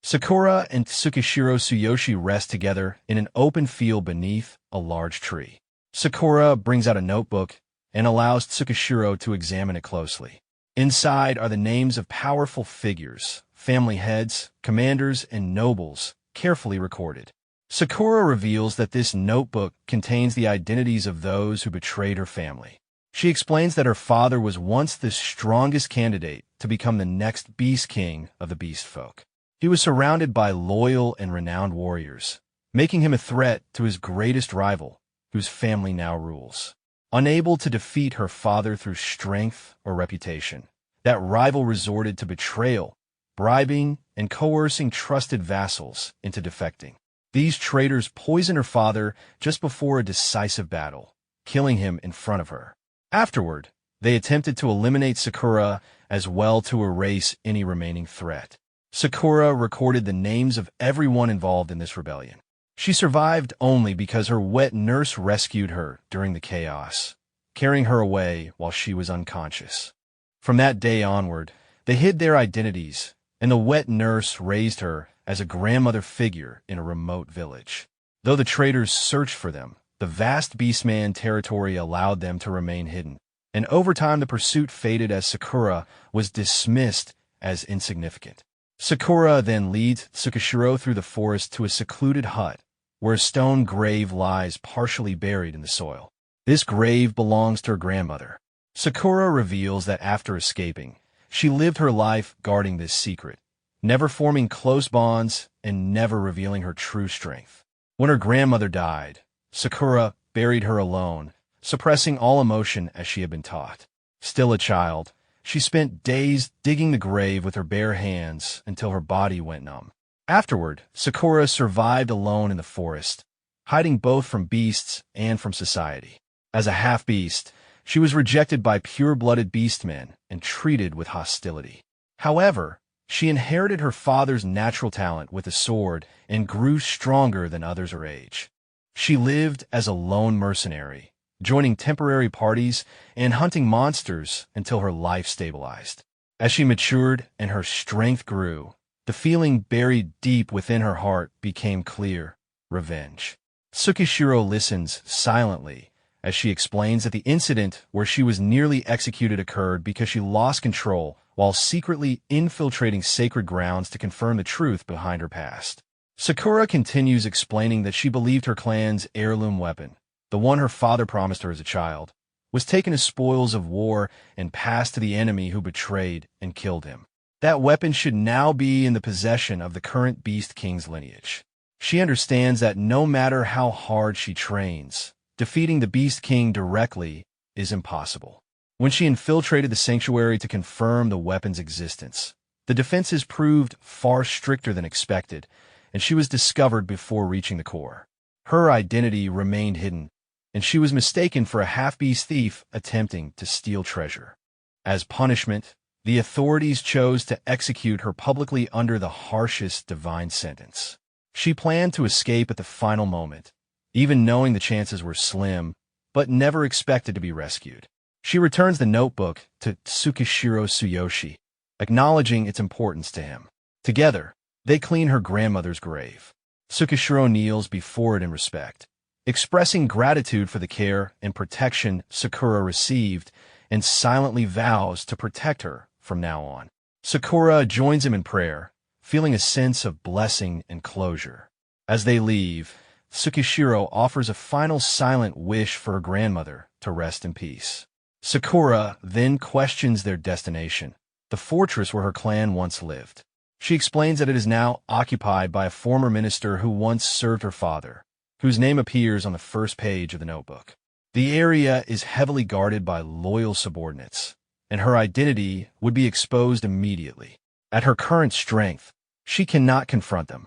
Sakura and Tsukishiro Tsuyoshi rest together in an open field beneath a large tree. Sakura brings out a notebook and allows Tsukishiro to examine it closely. Inside are the names of powerful figures, family heads, commanders, and nobles, carefully recorded. Sakura reveals that this notebook contains the identities of those who betrayed her family. She explains that her father was once the strongest candidate to become the next Beast King of the Beast Folk. He was surrounded by loyal and renowned warriors, making him a threat to his greatest rival, whose family now rules. Unable to defeat her father through strength or reputation, that rival resorted to betrayal, bribing, and coercing trusted vassals into defecting. These traitors poisoned her father just before a decisive battle, killing him in front of her. Afterward, they attempted to eliminate Sakura as well to erase any remaining threat. Sakura recorded the names of everyone involved in this rebellion. She survived only because her wet nurse rescued her during the chaos, carrying her away while she was unconscious. From that day onward, they hid their identities, and the wet nurse raised her as a grandmother figure in a remote village. Though the traitors searched for them, the vast beastman territory allowed them to remain hidden, and over time the pursuit faded as Sakura was dismissed as insignificant. Sakura then leads Tsukishiro through the forest to a secluded hut, where a stone grave lies partially buried in the soil. This grave belongs to her grandmother. Sakura reveals that after escaping, she lived her life guarding this secret, never forming close bonds and never revealing her true strength. When her grandmother died, Sakura buried her alone, suppressing all emotion as she had been taught. Still a child, she spent days digging the grave with her bare hands until her body went numb. Afterward, Sakura survived alone in the forest, hiding both from beasts and from society. As a half-beast, she was rejected by pure-blooded beastmen and treated with hostility. However, she inherited her father's natural talent with a sword and grew stronger than others her age. She lived as a lone mercenary, joining temporary parties and hunting monsters until her life stabilized. As she matured and her strength grew, the feeling buried deep within her heart became clear: revenge. Tsukishiro listens silently as she explains that the incident where she was nearly executed occurred because she lost control while secretly infiltrating sacred grounds to confirm the truth behind her past. Sakura continues explaining that she believed her clan's heirloom weapon, the one her father promised her as a child, was taken as spoils of war and passed to the enemy who betrayed and killed him. That weapon should now be in the possession of the current Beast King's lineage. She understands that no matter how hard she trains, defeating the Beast King directly is impossible. When she infiltrated the sanctuary to confirm the weapon's existence, the defenses proved far stricter than expected, and she was discovered before reaching the core. Her identity remained hidden, and she was mistaken for a half-beast thief attempting to steal treasure. As punishment, the authorities chose to execute her publicly under the harshest divine sentence. She planned to escape at the final moment, even knowing the chances were slim, but never expected to be rescued. She returns the notebook to Tsukishiro Tsuyoshi, acknowledging its importance to him. Together, they clean her grandmother's grave. Tsukishiro kneels before it in respect, expressing gratitude for the care and protection Sakura received, and silently vows to protect her from now on. Sakura joins him in prayer, feeling a sense of blessing and closure. As they leave, Tsukishiro offers a final silent wish for her grandmother to rest in peace. Sakura then questions their destination, the fortress where her clan once lived. She explains that it is now occupied by a former minister who once served her father, whose name appears on the first page of the notebook. The area is heavily guarded by loyal subordinates, and her identity would be exposed immediately. At her current strength, she cannot confront them.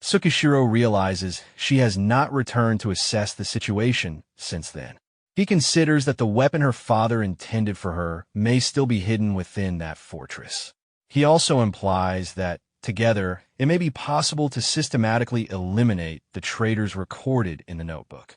Tsukishiro realizes she has not returned to assess the situation since then. He considers that the weapon her father intended for her may still be hidden within that fortress. He also implies that, together, it may be possible to systematically eliminate the traitors recorded in the notebook.